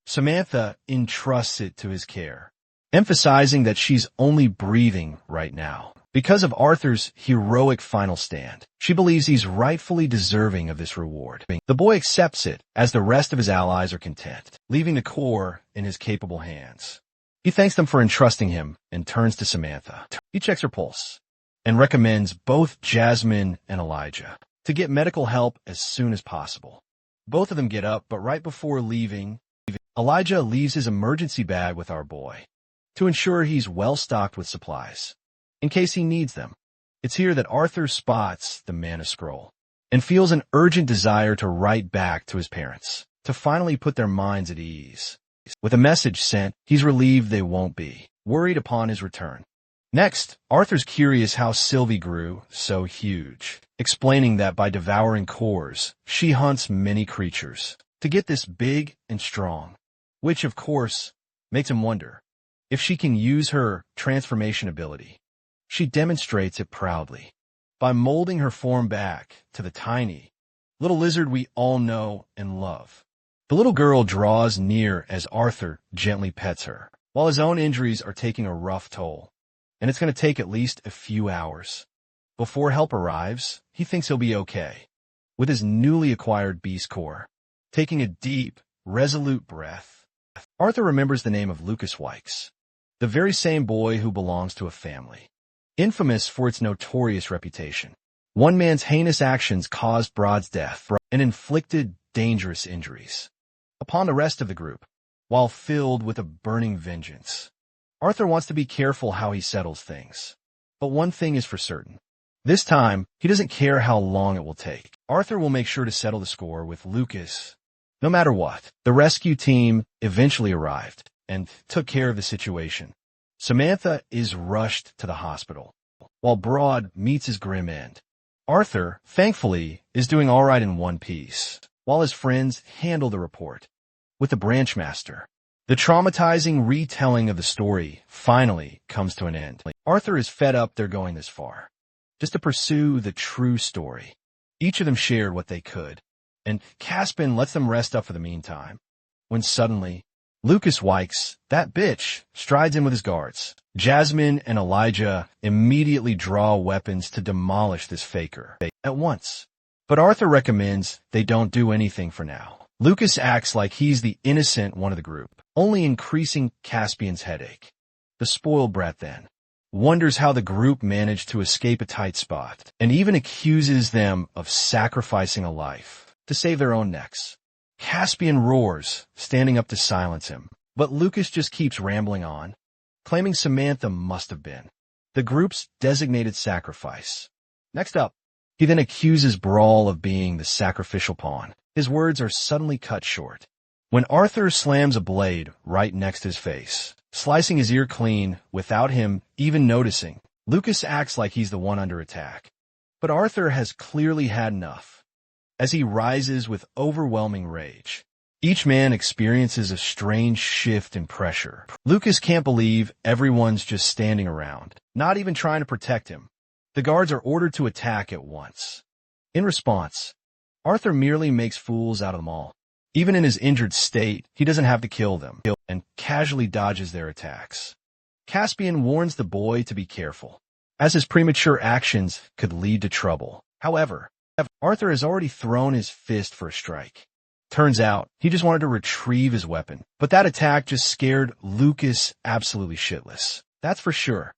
Speaker 1: Samantha entrusts it to his care, emphasizing that she's only breathing right now because of Arthur's heroic final stand. She believes he's rightfully deserving of this reward. The boy accepts it as the rest of his allies are content, leaving the core in his capable hands. He thanks them for entrusting him and turns to Samantha. He checks her pulse and recommends both Jasmine and Elijah to get medical help as soon as possible. Both of them get up, but right before leaving, Elijah leaves his emergency bag with our boy to ensure he's well stocked with supplies in case he needs them. It's here that Arthur spots the mana scroll and feels an urgent desire to write back to his parents to finally put their minds at ease. With a message sent, he's relieved they won't be worried upon his return. Next, Arthur's curious how Sylvie grew so huge, explaining that by devouring cores, she hunts many creatures to get this big and strong, which of course makes him wonder if she can use her transformation ability. She demonstrates it proudly by molding her form back to the tiny little lizard we all know and love. The little girl draws near as Arthur gently pets her, while his own injuries are taking a rough toll, and it's going to take at least a few hours. Before help arrives, he thinks he'll be okay with his newly acquired Beast Core. Taking a deep, resolute breath, Arthur remembers the name of Lucas Wykes, the very same boy who belongs to a family infamous for its notorious reputation. One man's heinous actions caused Broad's death and inflicted dangerous injuries upon the rest of the group, while filled with a burning vengeance. Arthur wants to be careful how he settles things, but one thing is for certain. This time, he doesn't care how long it will take. Arthur will make sure to settle the score with Lucas, no matter what. The rescue team eventually arrived and took care of the situation. Samantha is rushed to the hospital, while Broad meets his grim end. Arthur, thankfully, is doing all right in one piece, while his friends handle the report with the branchmaster. The traumatizing retelling of the story finally comes to an end. Arthur is fed up they're going this far, just to pursue the true story. Each of them shared what they could, and Caspian lets them rest up for the meantime, when suddenly, Lucas Wykes, that bitch, strides in with his guards. Jasmine and Elijah immediately draw weapons to demolish this faker at once. But Arthur recommends they don't do anything for now. Lucas acts like he's the innocent one of the group, only increasing Caspian's headache. The spoiled brat then wonders how the group managed to escape a tight spot, and even accuses them of sacrificing a life to save their own necks. Caspian roars, standing up to silence him, but Lucas just keeps rambling on, claiming Samantha must have been the group's designated sacrifice. Next up, he then accuses Brawl of being the sacrificial pawn. His words are suddenly cut short when Arthur slams a blade right next to his face, slicing his ear clean without him even noticing. Lucas acts like he's the one under attack, but Arthur has clearly had enough. As he rises with overwhelming rage, each man experiences a strange shift in pressure. Lucas can't believe everyone's just standing around, not even trying to protect him. The guards are ordered to attack at once. In response, Arthur merely makes fools out of them all. Even in his injured state, he doesn't have to kill them, and casually dodges their attacks. Caspian warns the boy to be careful, as his premature actions could lead to trouble. However, Arthur has already thrown his fist for a strike. Turns out, he just wanted to retrieve his weapon, but that attack just scared Lucas absolutely shitless. That's for sure.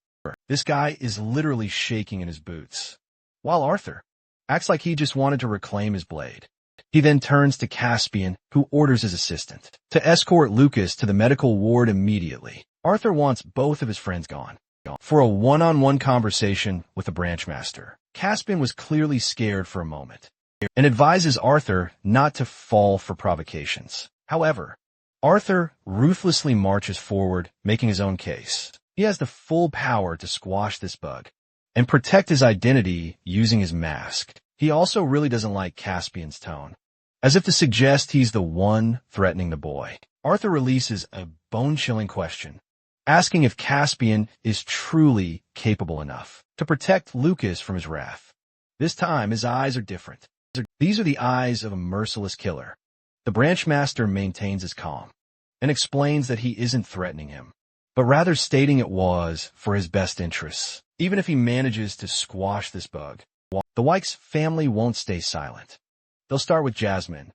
Speaker 1: This guy is literally shaking in his boots, while Arthur acts like he just wanted to reclaim his blade. He then turns to Caspian, who orders his assistant to escort Lucas to the medical ward immediately. Arthur wants both of his friends gone for a one-on-one conversation with the branch master. Caspian was clearly scared for a moment and advises Arthur not to fall for provocations. However, Arthur ruthlessly marches forward, making his own case. He has the full power to squash this bug and protect his identity using his mask. He also really doesn't like Caspian's tone, as if to suggest he's the one threatening the boy. Arthur releases a bone-chilling question, asking if Caspian is truly capable enough to protect Lucas from his wrath. This time, his eyes are different. These are the eyes of a merciless killer. The branch master maintains his calm and explains that he isn't threatening him, but rather stating it was for his best interests. Even if he manages to squash this bug, the Wykes family won't stay silent. They'll start with Jasmine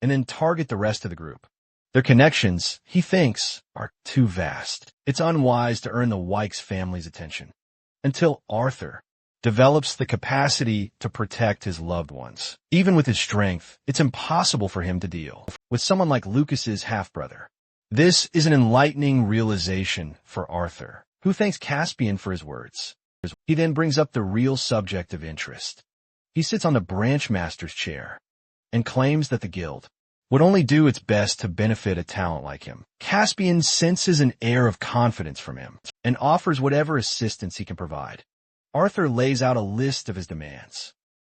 Speaker 1: and then target the rest of the group. Their connections, he thinks, are too vast. It's unwise to earn the Wykes family's attention until Arthur develops the capacity to protect his loved ones. Even with his strength, it's impossible for him to deal with someone like Lucas's half-brother. This is an enlightening realization for Arthur, who thanks Caspian for his words. He then brings up the real subject of interest. He sits on the branch master's chair and claims that the guild would only do its best to benefit a talent like him. Caspian senses an air of confidence from him and offers whatever assistance he can provide. Arthur lays out a list of his demands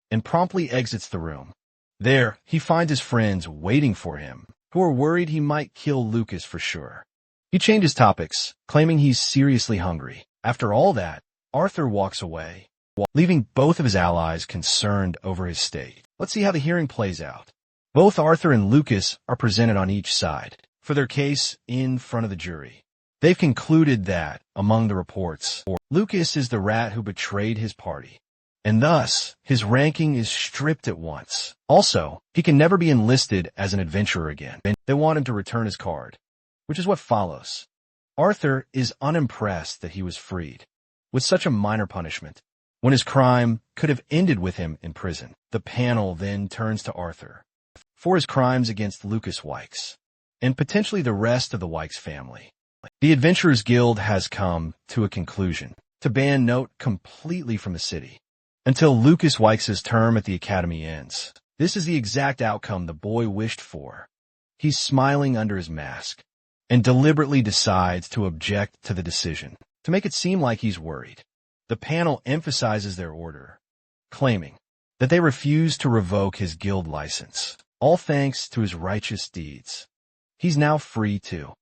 Speaker 1: and promptly exits the room. There, he finds his friends waiting for him, who are worried he might kill Lucas for sure. He changes topics, claiming he's seriously hungry. After all that, Arthur walks away, leaving both of his allies concerned over his state. Let's see how the hearing plays out. Both Arthur and Lucas are presented on each side for their case in front of the jury. They've concluded that, among the reports, Lucas is the rat who betrayed his party, and thus his ranking is stripped at once. Also, he can never be enlisted as an adventurer again. They want him to return his card, which is what follows. Arthur is unimpressed that he was freed with such a minor punishment, when his crime could have ended with him in prison. The panel then turns to Arthur for his crimes against Lucas Wykes, and potentially the rest of the Wykes family. The Adventurers Guild has come to a conclusion to ban Note completely from the city until Lucas Wykes' term at the academy ends. This is the exact outcome the boy wished for. He's smiling under his mask and deliberately decides to object to the decision, to make it seem like he's worried. The panel emphasizes their order, claiming that they refuse to revoke his guild license, all thanks to his righteous deeds. He's now free to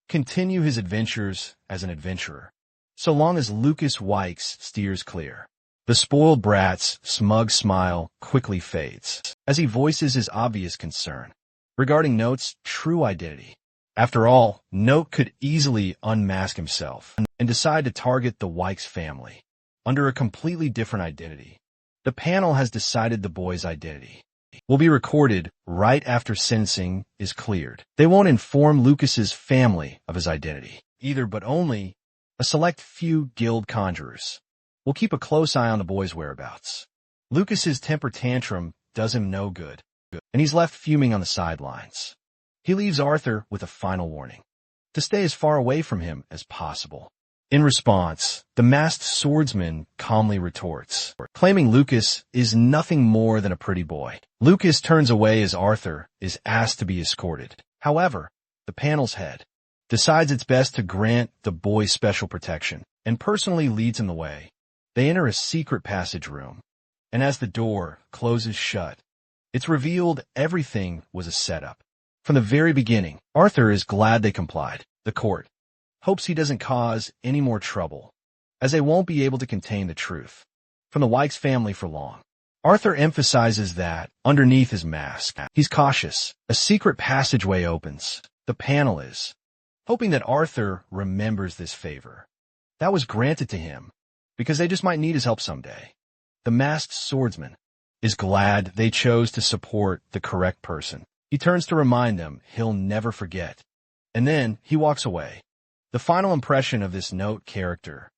Speaker 1: continue his adventures as an adventurer, so long as Lucas Wykes steers clear. The spoiled brat's smug smile quickly fades as he voices his obvious concern regarding Note's true identity. After all, Note could easily unmask himself and decide to target the Wykes family under a completely different identity. The panel has decided the boy's identity will be recorded right after sentencing is cleared. They won't inform Lucas's family of his identity either, but only a select few guild conjurers will keep a close eye on the boy's whereabouts. Lucas's temper tantrum does him no good, and he's left fuming on the sidelines. He leaves Arthur with a final warning to stay as far away from him as possible. In response, the masked swordsman calmly retorts, claiming Lucas is nothing more than a pretty boy. Lucas turns away as Arthur is asked to be escorted. However, the panel's head decides it's best to grant the boy special protection and personally leads him the way. They enter a secret passage room, and as the door closes shut, it's revealed everything was a setup. From the very beginning, Arthur is glad they complied. The court hopes he doesn't cause any more trouble, as they won't be able to contain the truth from the Wykes family for long. Arthur emphasizes that, underneath his mask, he's cautious. A secret passageway opens. The panel is hoping that Arthur remembers this favor that was granted to him because they just might need his help someday. The masked swordsman is glad they chose to support the correct person. He turns to remind them he'll never forget. And then he walks away. The final impression of this note character,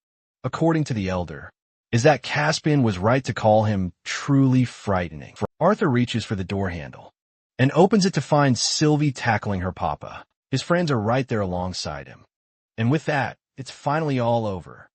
Speaker 1: according to the elder, is that Caspian was right to call him truly frightening. Arthur reaches for the door handle and opens it to find Sylvie tackling her papa. His friends are right there alongside him. And with that, it's finally all over.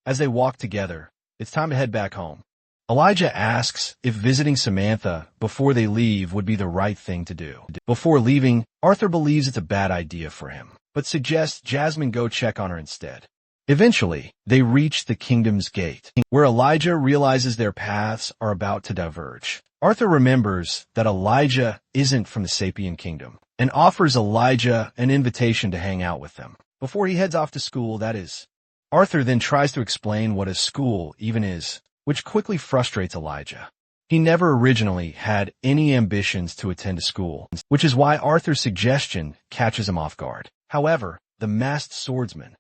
Speaker 1: As they walk together, it's time to head back home. Elijah asks if visiting Samantha before they leave would be the right thing to do. Before leaving, Arthur believes it's a bad idea for him, but suggests Jasmine go check on her instead. Eventually, they reach the kingdom's gate, where Elijah realizes their paths are about to diverge. Arthur remembers that Elijah isn't from the Sapien kingdom, and offers Elijah an invitation to hang out with them. Before he heads off to school, that is. Arthur then tries to explain what a school even is, which quickly frustrates Elijah. He never originally had any ambitions to attend a school, which is why Arthur's suggestion catches him off guard. However, the masked swordsman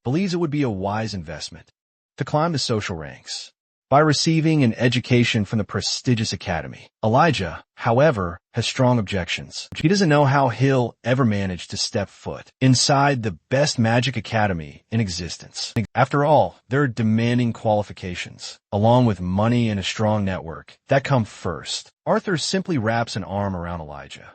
Speaker 1: believes it would be a wise investment to climb the social ranks by receiving an education from the prestigious academy. Elijah, however, has strong objections. He doesn't know how he'll ever manage to step foot inside the best magic academy in existence. After all, there are demanding qualifications, along with money and a strong network, that come first. Arthur simply wraps an arm around Elijah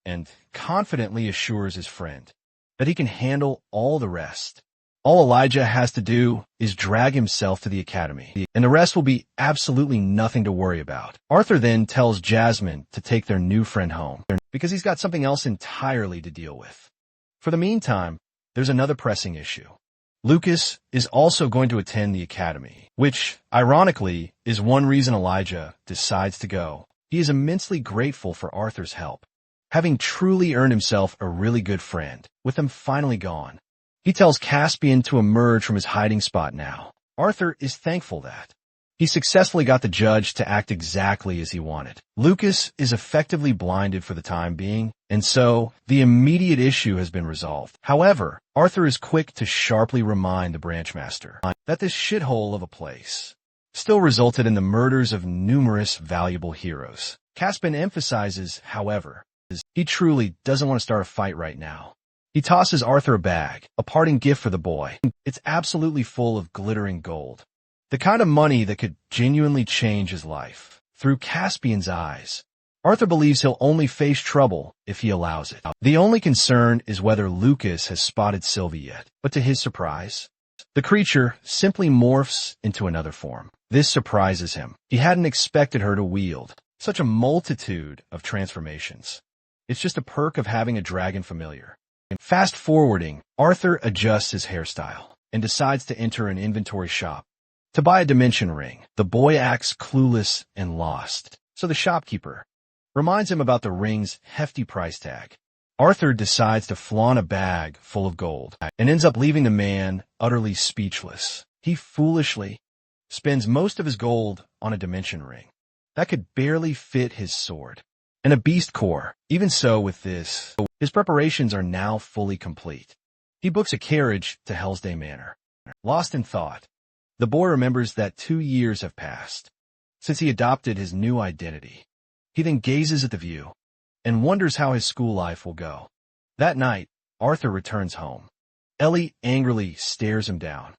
Speaker 1: and confidently assures his friend that he can handle all the rest. All Elijah has to do is drag himself to the academy, and the rest will be absolutely nothing to worry about. Arthur then tells Jasmine to take their new friend home, because he's got something else entirely to deal with. For the meantime, there's another pressing issue. Lucas is also going to attend the academy, which, ironically, is one reason Elijah decides to go. He is immensely grateful for Arthur's help, having truly earned himself a really good friend, with them finally gone. He tells Caspian to emerge from his hiding spot now. Arthur is thankful that he successfully got the judge to act exactly as he wanted. Lucas is effectively blinded for the time being, and so the immediate issue has been resolved. However, Arthur is quick to sharply remind the branchmaster that this shithole of a place still resulted in the murders of numerous valuable heroes. Caspian emphasizes, however, he truly doesn't want to start a fight right now. He tosses Arthur a bag, a parting gift for the boy. It's absolutely full of glittering gold, the kind of money that could genuinely change his life. Through Caspian's eyes, Arthur believes he'll only face trouble if he allows it. The only concern is whether Lucas has spotted Sylvie yet, but to his surprise, the creature simply morphs into another form. This surprises him. He hadn't expected her to wield such a multitude of transformations. It's just a perk of having a dragon familiar. Fast forwarding, Arthur adjusts his hairstyle and decides to enter an inventory shop to buy a dimension ring. The boy acts clueless and lost, so the shopkeeper reminds him about the ring's hefty price tag. Arthur decides to flaunt a bag full of gold and ends up leaving the man utterly speechless. He foolishly spends most of his gold on a dimension ring that could barely fit his sword and a beast core. Even so, with this, his preparations are now fully complete. He books a carriage to Hellsday Manor. Lost in thought, the boy remembers that 2 years have passed since he adopted his new identity. He then gazes at the view and wonders how his school life will go. That night, Arthur returns home. Ellie angrily stares him down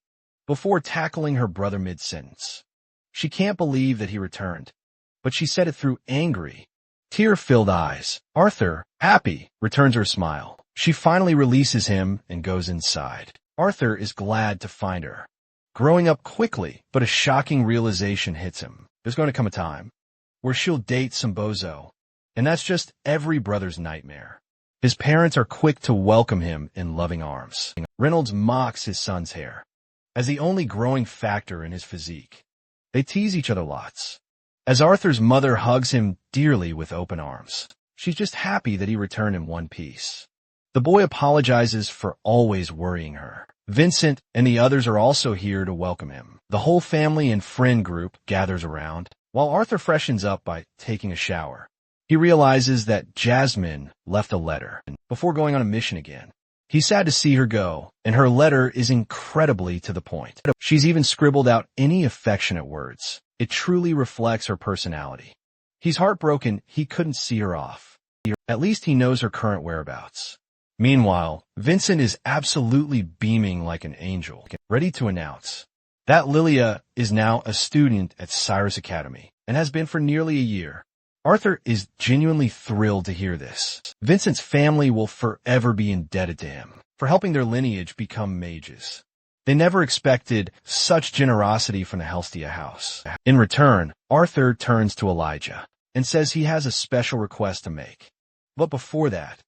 Speaker 1: before tackling her brother mid-sentence. She can't believe that he returned, but she said it through angry, tear-filled eyes. Arthur, happy, returns her smile. She finally releases him and goes inside. Arthur is glad to find her growing up quickly, but a shocking realization hits him. There's going to come a time where she'll date some bozo, and that's just every brother's nightmare. His parents are quick to welcome him in loving arms. Reynolds mocks his son's hair as the only growing factor in his physique. They tease each other lots, as Arthur's mother hugs him dearly with open arms. She's just happy that he returned in one piece. The boy apologizes for always worrying her. Vincent and the others are also here to welcome him. The whole family and friend group gathers around, while Arthur freshens up by taking a shower. He realizes that Jasmine left a letter before going on a mission again. He's sad to see her go, and her letter is incredibly to the point. She's even scribbled out any affectionate words. It truly reflects her personality. He's heartbroken he couldn't see her off. At least he knows her current whereabouts. Meanwhile, Vincent is absolutely beaming like an angel, ready to announce that Lilia is now a student at Cyrus Academy and has been for nearly a year. Arthur is genuinely thrilled to hear this. Vincent's family will forever be indebted to him for helping their lineage become mages. They never expected such generosity from the Helstia house. In return, Arthur turns to Elijah and says he has a special request to make. But before that,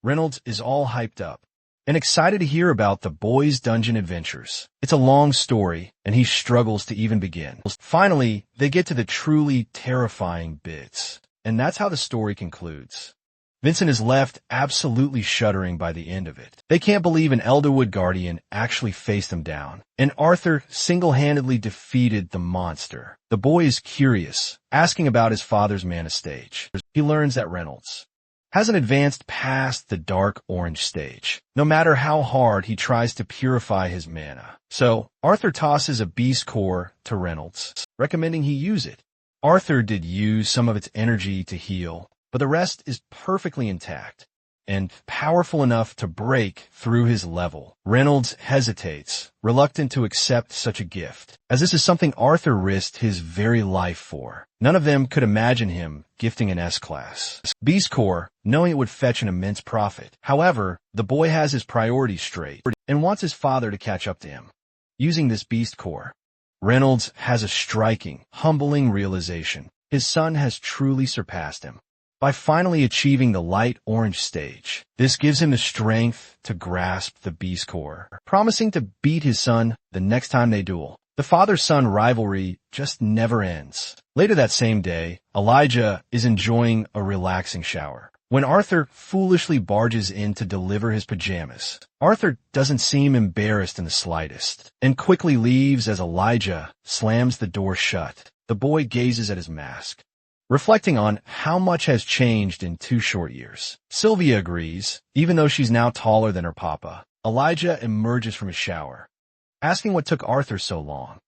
Speaker 1: Reynolds is all hyped up and excited to hear about the boys' dungeon adventures. It's a long story, and he struggles to even begin. Finally, they get to the truly terrifying bits, and that's how the story concludes. Vincent is left absolutely shuddering by the end of it. They can't believe an Elderwood guardian actually faced them down, and Arthur single-handedly defeated the monster. The boy is curious, asking about his father's mana stage. He learns that Reynolds hasn't advanced past the dark orange stage, no matter how hard he tries to purify his mana. So, Arthur tosses a beast core to Reynolds, recommending he use it. Arthur did use some of its energy to heal, but the rest is perfectly intact and powerful enough to break through his level. Reynolds hesitates, reluctant to accept such a gift, as this is something Arthur risked his very life for. None of them could imagine him gifting an S-Class Beast Core, knowing it would fetch an immense profit. However, the boy has his priorities straight and wants his father to catch up to him. Using this Beast Core, Reynolds has a striking, humbling realization. His son has truly surpassed him by finally achieving the light orange stage. This gives him the strength to grasp the Beast Core, promising to beat his son the next time they duel. The father-son rivalry just never ends. Later that same day, Elijah is enjoying a relaxing shower when Arthur foolishly barges in to deliver his pajamas. Arthur doesn't seem embarrassed in the slightest and quickly leaves as Elijah slams the door shut. The boy gazes at his mask, reflecting on how much has changed in 2 short years. Sylvia agrees, even though she's now taller than her papa. Elijah emerges from his shower, asking what took Arthur so long.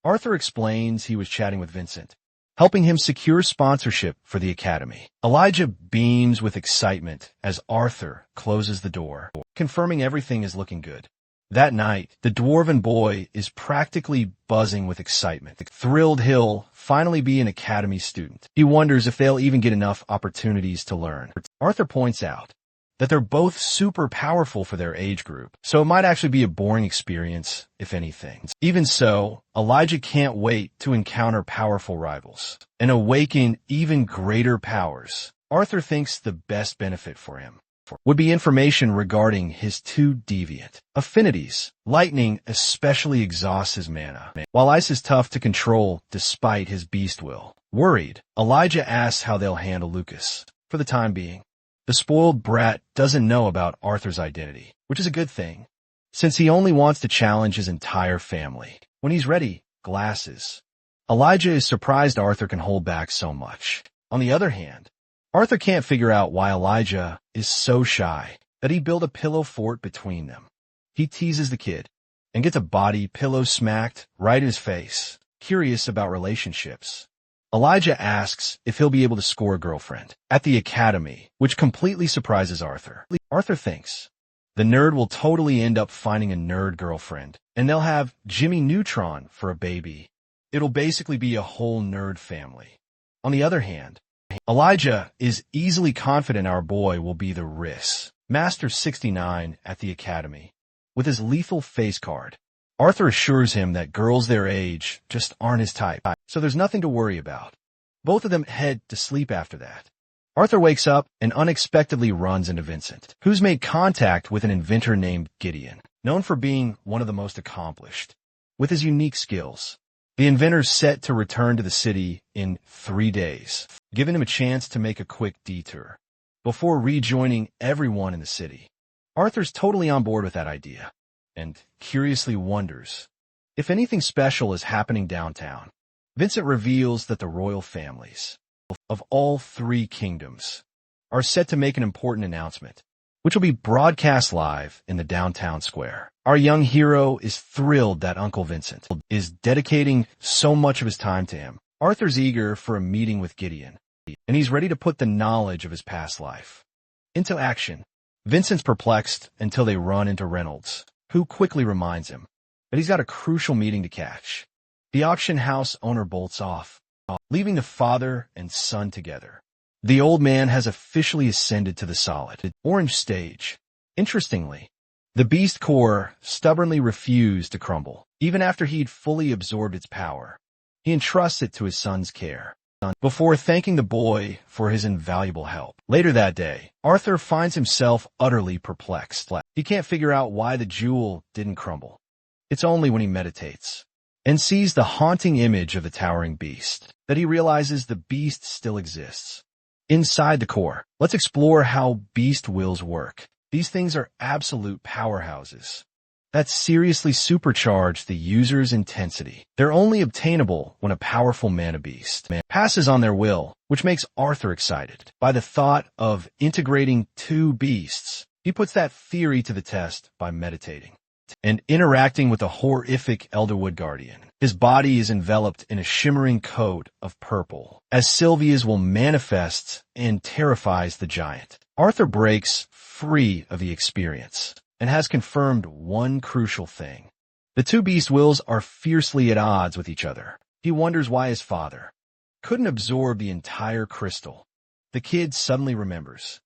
Speaker 1: Arthur explains he was chatting with Vincent, helping him secure sponsorship for the academy. Elijah beams with excitement as Arthur closes the door, confirming everything is looking good. That night, the dwarven boy is practically buzzing with excitement. Thrilled he'll finally be an academy student. He wonders if they'll even get enough opportunities to learn. Arthur points out that they're both super powerful for their age group, so it might actually be a boring experience, if anything. Even so, Elijah can't wait to encounter powerful rivals and awaken even greater powers. Arthur thinks the best benefit for him would be information regarding his 2 deviant affinities. Lightning especially exhausts his mana, while ice is tough to control despite his beast will. Worried, Elijah asks how they'll handle Lucas for the time being. The spoiled brat doesn't know about Arthur's identity, which is a good thing, since he only wants to challenge his entire family. When he's ready, glasses. Elijah is surprised Arthur can hold back so much. On the other hand, Arthur can't figure out why Elijah is so shy that he built a pillow fort between them. He teases the kid and gets a body pillow smacked right in his face, curious about relationships. Elijah asks if he'll be able to score a girlfriend at the academy, which completely surprises Arthur. Arthur thinks the nerd will totally end up finding a nerd girlfriend, and they'll have Jimmy Neutron for a baby. It'll basically be a whole nerd family. On the other hand, Elijah is easily confident our boy will be the Riss, Master 69 at the academy, with his lethal face card. Arthur assures him that girls their age just aren't his type, so there's nothing to worry about. Both of them head to sleep after that. Arthur wakes up and unexpectedly runs into Vincent, who's made contact with an inventor named Gideon, known for being one of the most accomplished, with his unique skills. The inventor's set to return to the city in 3 days, giving him a chance to make a quick detour before rejoining everyone in the city. Arthur's totally on board with that idea and curiously wonders if anything special is happening downtown. Vincent reveals that the royal families of all 3 kingdoms are set to make an important announcement which will be broadcast live in the downtown square. Our young hero is thrilled that Uncle Vincent is dedicating so much of his time to him. Arthur's eager for a meeting with Gideon, and he's ready to put the knowledge of his past life into action. Vincent's perplexed until they run into Reynolds, who quickly reminds him that he's got a crucial meeting to catch. The auction house owner bolts off, leaving the father and son together. The old man has officially ascended to the solid orange stage. Interestingly, the beast core stubbornly refused to crumble, even after he'd fully absorbed its power. He entrusts it to his son's care, before thanking the boy for his invaluable help. Later that day, Arthur finds himself utterly perplexed. He can't figure out why the jewel didn't crumble. It's only when he meditates and sees the haunting image of the towering beast that he realizes the beast still exists. Inside the core, let's explore how beast wills work. These things are absolute powerhouses that seriously supercharge the user's intensity. They're only obtainable when a powerful mana beast passes on their will, which makes Arthur excited by the thought of integrating two beasts. He puts that theory to the test by meditating and interacting with a horrific Elderwood Guardian. His body is enveloped in a shimmering coat of purple, as Sylvia's will manifests and terrifies the giant. Arthur breaks free of the experience and has confirmed one crucial thing. The two beast wills are fiercely at odds with each other. He wonders why his father couldn't absorb the entire crystal. The kid suddenly remembers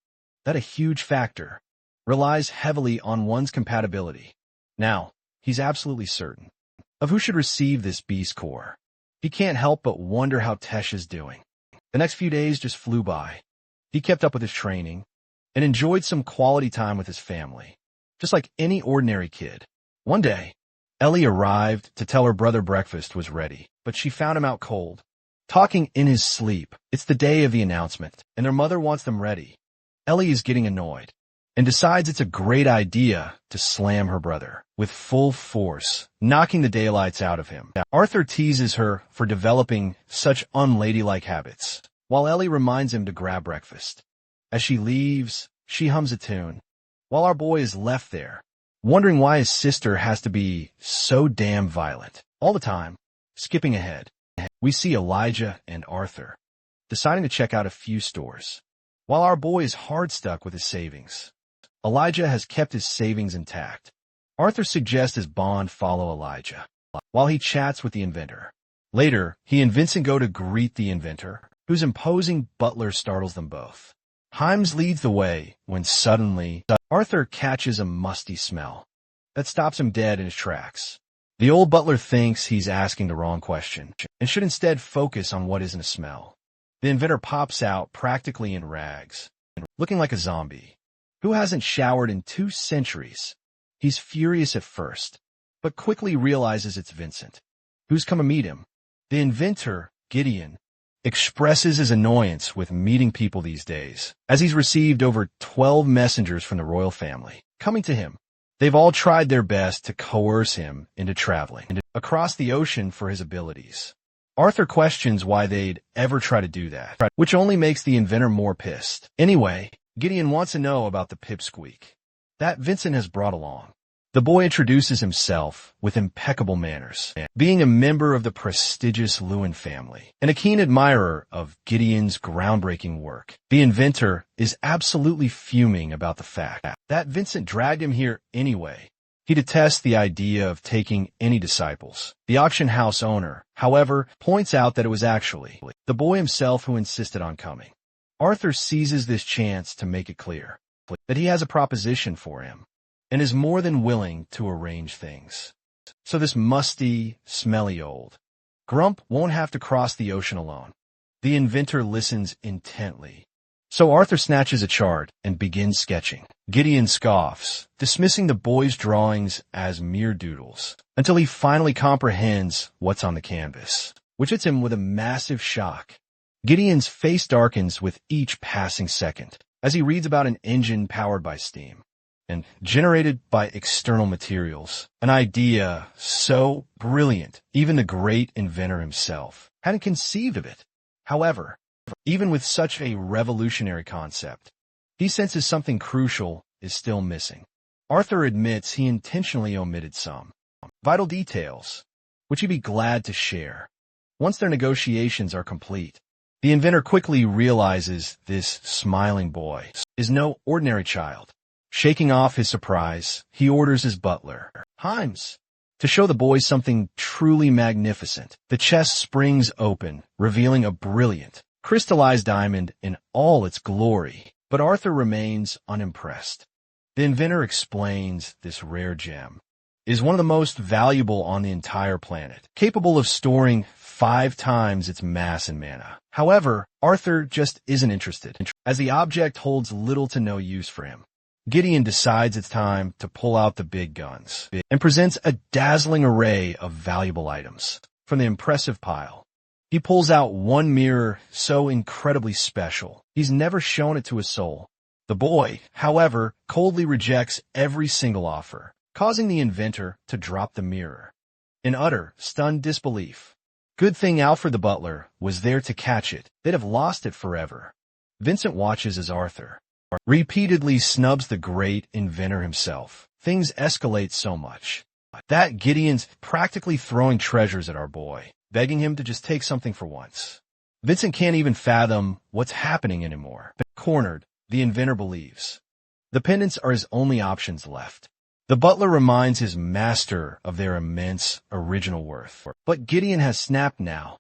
Speaker 1: that a huge factor relies heavily on one's compatibility. Now, he's absolutely certain of who should receive this beast core. He can't help but wonder how Tesh is doing. The next few days just flew by. He kept up with his training and enjoyed some quality time with his family, just like any ordinary kid. One day, Ellie arrived to tell her brother breakfast was ready, but she found him out cold, talking in his sleep. It's the day of the announcement, and their mother wants them ready. Ellie is getting annoyed and decides it's a great idea to slam her brother with full force, knocking the daylights out of him. Arthur teases her for developing such unladylike habits, while Ellie reminds him to grab breakfast. As she leaves, she hums a tune, while our boy is left there, wondering why his sister has to be so damn violent all the time. Skipping ahead, we see Elijah and Arthur deciding to check out a few stores, while our boy is hard stuck with his savings. Elijah has kept his savings intact. Arthur suggests his bond follow Elijah, while he chats with the inventor. Later, he and Vincent go to greet the inventor, whose imposing butler startles them both. Himes leads the way when suddenly, Arthur catches a musty smell that stops him dead in his tracks. The old butler thinks he's asking the wrong question and should instead focus on what isn't a smell. The inventor pops out practically in rags, looking like a zombie who hasn't showered in 2 centuries. He's furious at first, but quickly realizes it's Vincent, who's come to meet him. The inventor, Gideon, expresses his annoyance with meeting people these days, as he's received over 12 messengers from the royal family coming to him. They've all tried their best to coerce him into traveling across the ocean for his abilities. Arthur questions why they'd ever try to do that, which only makes the inventor more pissed. Anyway, Gideon wants to know about the pipsqueak that Vincent has brought along. The boy introduces himself with impeccable manners, being a member of the prestigious Lewin family and a keen admirer of Gideon's groundbreaking work. The inventor is absolutely fuming about the fact that Vincent dragged him here anyway. He detests the idea of taking any disciples. The auction house owner, however, points out that it was actually the boy himself who insisted on coming. Arthur seizes this chance to make it clear that he has a proposition for him and is more than willing to arrange things. So this musty, smelly old grump won't have to cross the ocean alone. The inventor listens intently. So Arthur snatches a chart and begins sketching. Gideon scoffs, dismissing the boy's drawings as mere doodles, until he finally comprehends what's on the canvas, which hits him with a massive shock. Gideon's face darkens with each passing second as he reads about an engine powered by steam and generated by external materials, an idea so brilliant even the great inventor himself hadn't conceived of it. However, even with such a revolutionary concept, he senses something crucial is still missing. Arthur admits he intentionally omitted some vital details, which he'd be glad to share once their negotiations are complete. The inventor quickly realizes this smiling boy is no ordinary child. Shaking off his surprise, he orders his butler, Himes, to show the boys something truly magnificent. The chest springs open, revealing a brilliant, crystallized diamond in all its glory. But Arthur remains unimpressed. The inventor explains this rare gem is one of the most valuable on the entire planet, capable of storing 5 times its mass in mana. However, Arthur just isn't interested, as the object holds little to no use for him. Gideon decides it's time to pull out the big guns and presents a dazzling array of valuable items from the impressive pile. He pulls out one mirror so incredibly special, he's never shown it to a soul. The boy, however, coldly rejects every single offer, causing the inventor to drop the mirror. In utter, stunned disbelief. Good thing Alfred the butler was there to catch it. They'd have lost it forever. Vincent watches as Arthur repeatedly snubs the great inventor himself. Things escalate so much that Gideon's practically throwing treasures at our boy, begging him to just take something for once. Vincent can't even fathom what's happening anymore. Cornered, the inventor believes the pendants are his only options left. The butler reminds his master of their immense original worth. But Gideon has snapped now.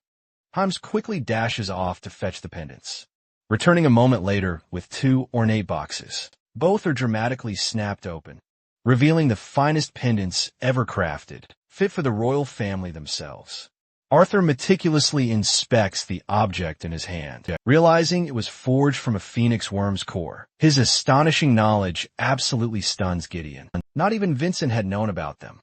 Speaker 1: Himes quickly dashes off to fetch the pendants, returning a moment later with 2 ornate boxes. Both are dramatically snapped open, revealing the finest pendants ever crafted, fit for the royal family themselves. Arthur meticulously inspects the object in his hand, realizing it was forged from a phoenix worm's core. His astonishing knowledge absolutely stuns Gideon. Not even Vincent had known about them.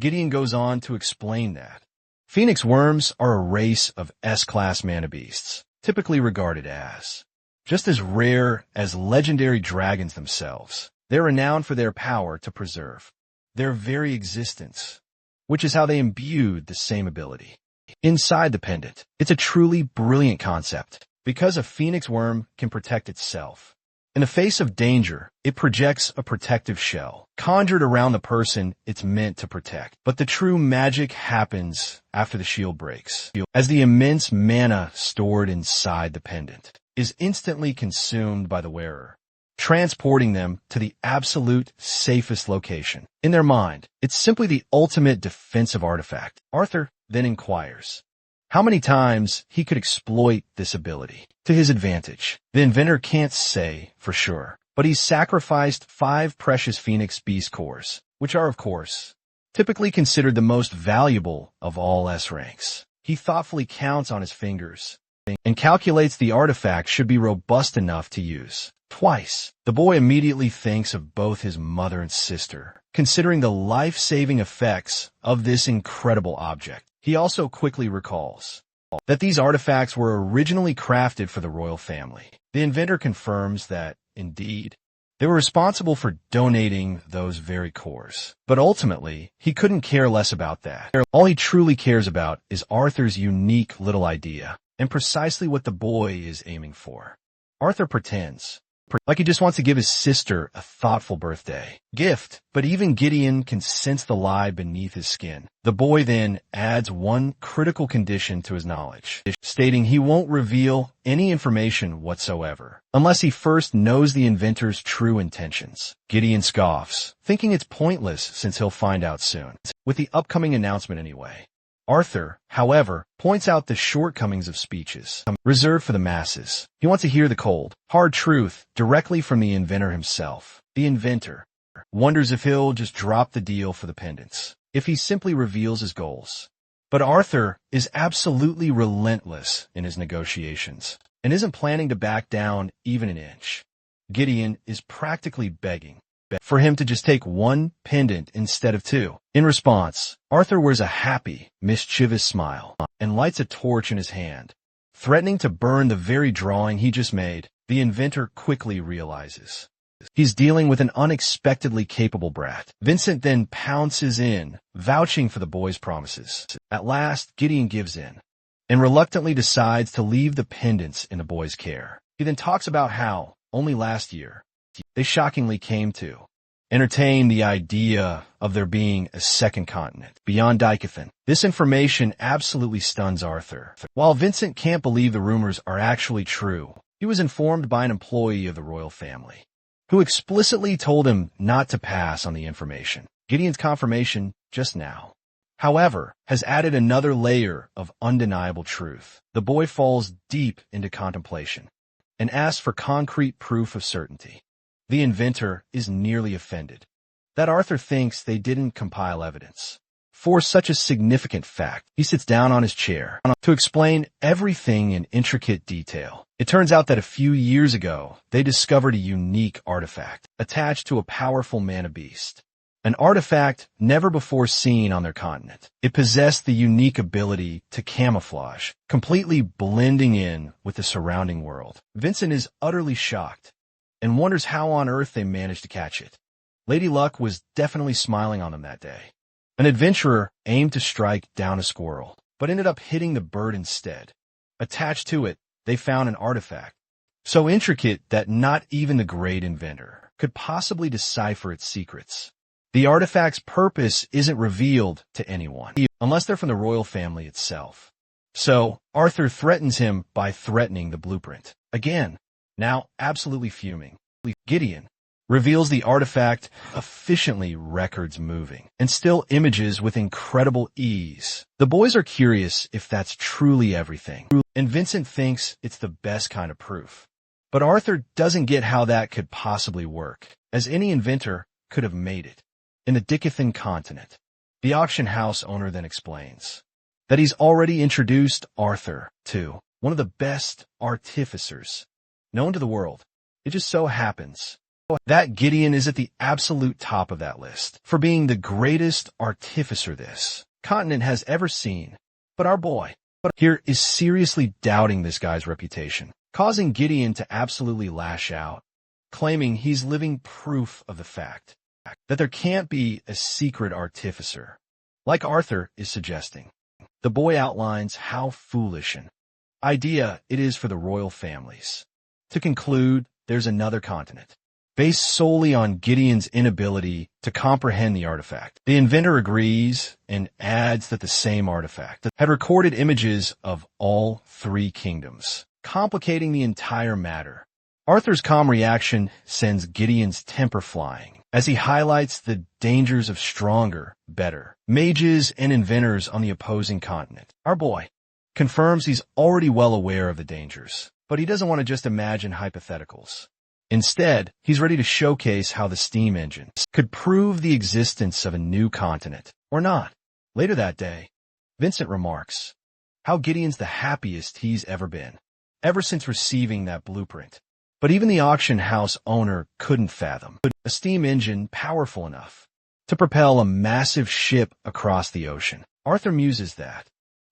Speaker 1: Gideon goes on to explain that phoenix worms are a race of S-class mana beasts, typically regarded as just as rare as legendary dragons themselves. They're renowned for their power to preserve their very existence, which is how they imbued the same ability inside the pendant. It's a truly brilliant concept, because a phoenix worm can protect itself. In the face of danger, it projects a protective shell, conjured around the person it's meant to protect. But the true magic happens after the shield breaks, as the immense mana stored inside the pendant is instantly consumed by the wearer, transporting them to the absolute safest location. In their mind, it's simply the ultimate defensive artifact. Arthur then inquires how many times he could exploit this ability to his advantage. The inventor can't say for sure, but he's sacrificed 5 precious Phoenix Beast cores, which are, of course, typically considered the most valuable of all S ranks. He thoughtfully counts on his fingers and calculates the artifact should be robust enough to use twice. The boy immediately thinks of both his mother and sister, considering the life-saving effects of this incredible object. He also quickly recalls that these artifacts were originally crafted for the royal family. The inventor confirms that, indeed, they were responsible for donating those very cores. But ultimately, he couldn't care less about that. All he truly cares about is Arthur's unique little idea, and precisely what the boy is aiming for. Arthur pretends like he just wants to give his sister a thoughtful birthday gift, but even Gideon can sense the lie beneath his skin. The boy then adds one critical condition to his knowledge, stating he won't reveal any information whatsoever unless he first knows the inventor's true intentions. Gideon scoffs, thinking it's pointless since he'll find out soon, with the upcoming announcement anyway. Arthur, however, points out the shortcomings of speeches reserved for the masses. He wants to hear the cold, hard truth directly from the inventor himself. The inventor wonders if he'll just drop the deal for the pendants, if he simply reveals his goals. But Arthur is absolutely relentless in his negotiations and isn't planning to back down even an inch. Gideon is practically begging for him to just take 1 pendant instead of 2. In response, Arthur wears a happy, mischievous smile and lights a torch in his hand, threatening to burn the very drawing he just made. The inventor quickly realizes he's dealing with an unexpectedly capable brat. Vincent then pounces in, vouching for the boy's promises. At last, Gideon gives in and reluctantly decides to leave the pendants in the boy's care. He then talks about how, only last year, They shockingly came to entertain the idea of there being a second continent beyond Dikathan. This information absolutely stuns Arthur. While Vincent can't believe the rumors are actually true, he was informed by an employee of the royal family, who explicitly told him not to pass on the information. Gideon's confirmation just now, however, has added another layer of undeniable truth. The boy falls deep into contemplation and asks for concrete proof of certainty. The inventor is nearly offended that Arthur thinks they didn't compile evidence for such a significant fact. He sits down on his chair to explain everything in intricate detail. It turns out that a few years ago, they discovered a unique artifact attached to a powerful mana beast. An artifact never before seen on their continent. It possessed the unique ability to camouflage, completely blending in with the surrounding world. Vincent is utterly shocked and wonders how on earth they managed to catch it. Lady Luck was definitely smiling on them that day. An adventurer aimed to strike down a squirrel, but ended up hitting the bird instead. Attached to it, they found an artifact so intricate that not even the great inventor could possibly decipher its secrets. The artifact's purpose isn't revealed to anyone, unless they're from the royal family itself. So, Arthur threatens him by threatening the blueprint. Again, now absolutely fuming, Gideon reveals the artifact efficiently records moving and still images with incredible ease. The boys are curious if that's truly everything, and Vincent thinks it's the best kind of proof. But Arthur doesn't get how that could possibly work, as any inventor could have made it. In the Dikathan continent, the auction house owner then explains that he's already introduced Arthur to one of the best artificers known to the world. It just so happens that Gideon is at the absolute top of that list for being the greatest artificer this continent has ever seen. But our boy here is seriously doubting this guy's reputation, causing Gideon to absolutely lash out, claiming he's living proof of the fact that there can't be a secret artificer, like Arthur is suggesting. The boy outlines how foolish an idea it is for the royal families to conclude there's another continent, based solely on Gideon's inability to comprehend the artifact. The inventor agrees and adds that the same artifact had recorded images of all three kingdoms, complicating the entire matter. Arthur's calm reaction sends Gideon's temper flying as he highlights the dangers of stronger, better mages and inventors on the opposing continent. Our boy confirms he's already well aware of the dangers, but he doesn't want to just imagine hypotheticals. Instead, he's ready to showcase how the steam engine could prove the existence of a new continent, or not. Later that day, Vincent remarks how Gideon's the happiest he's ever been, ever since receiving that blueprint. But even the auction house owner couldn't fathom a steam engine powerful enough to propel a massive ship across the ocean. Arthur muses that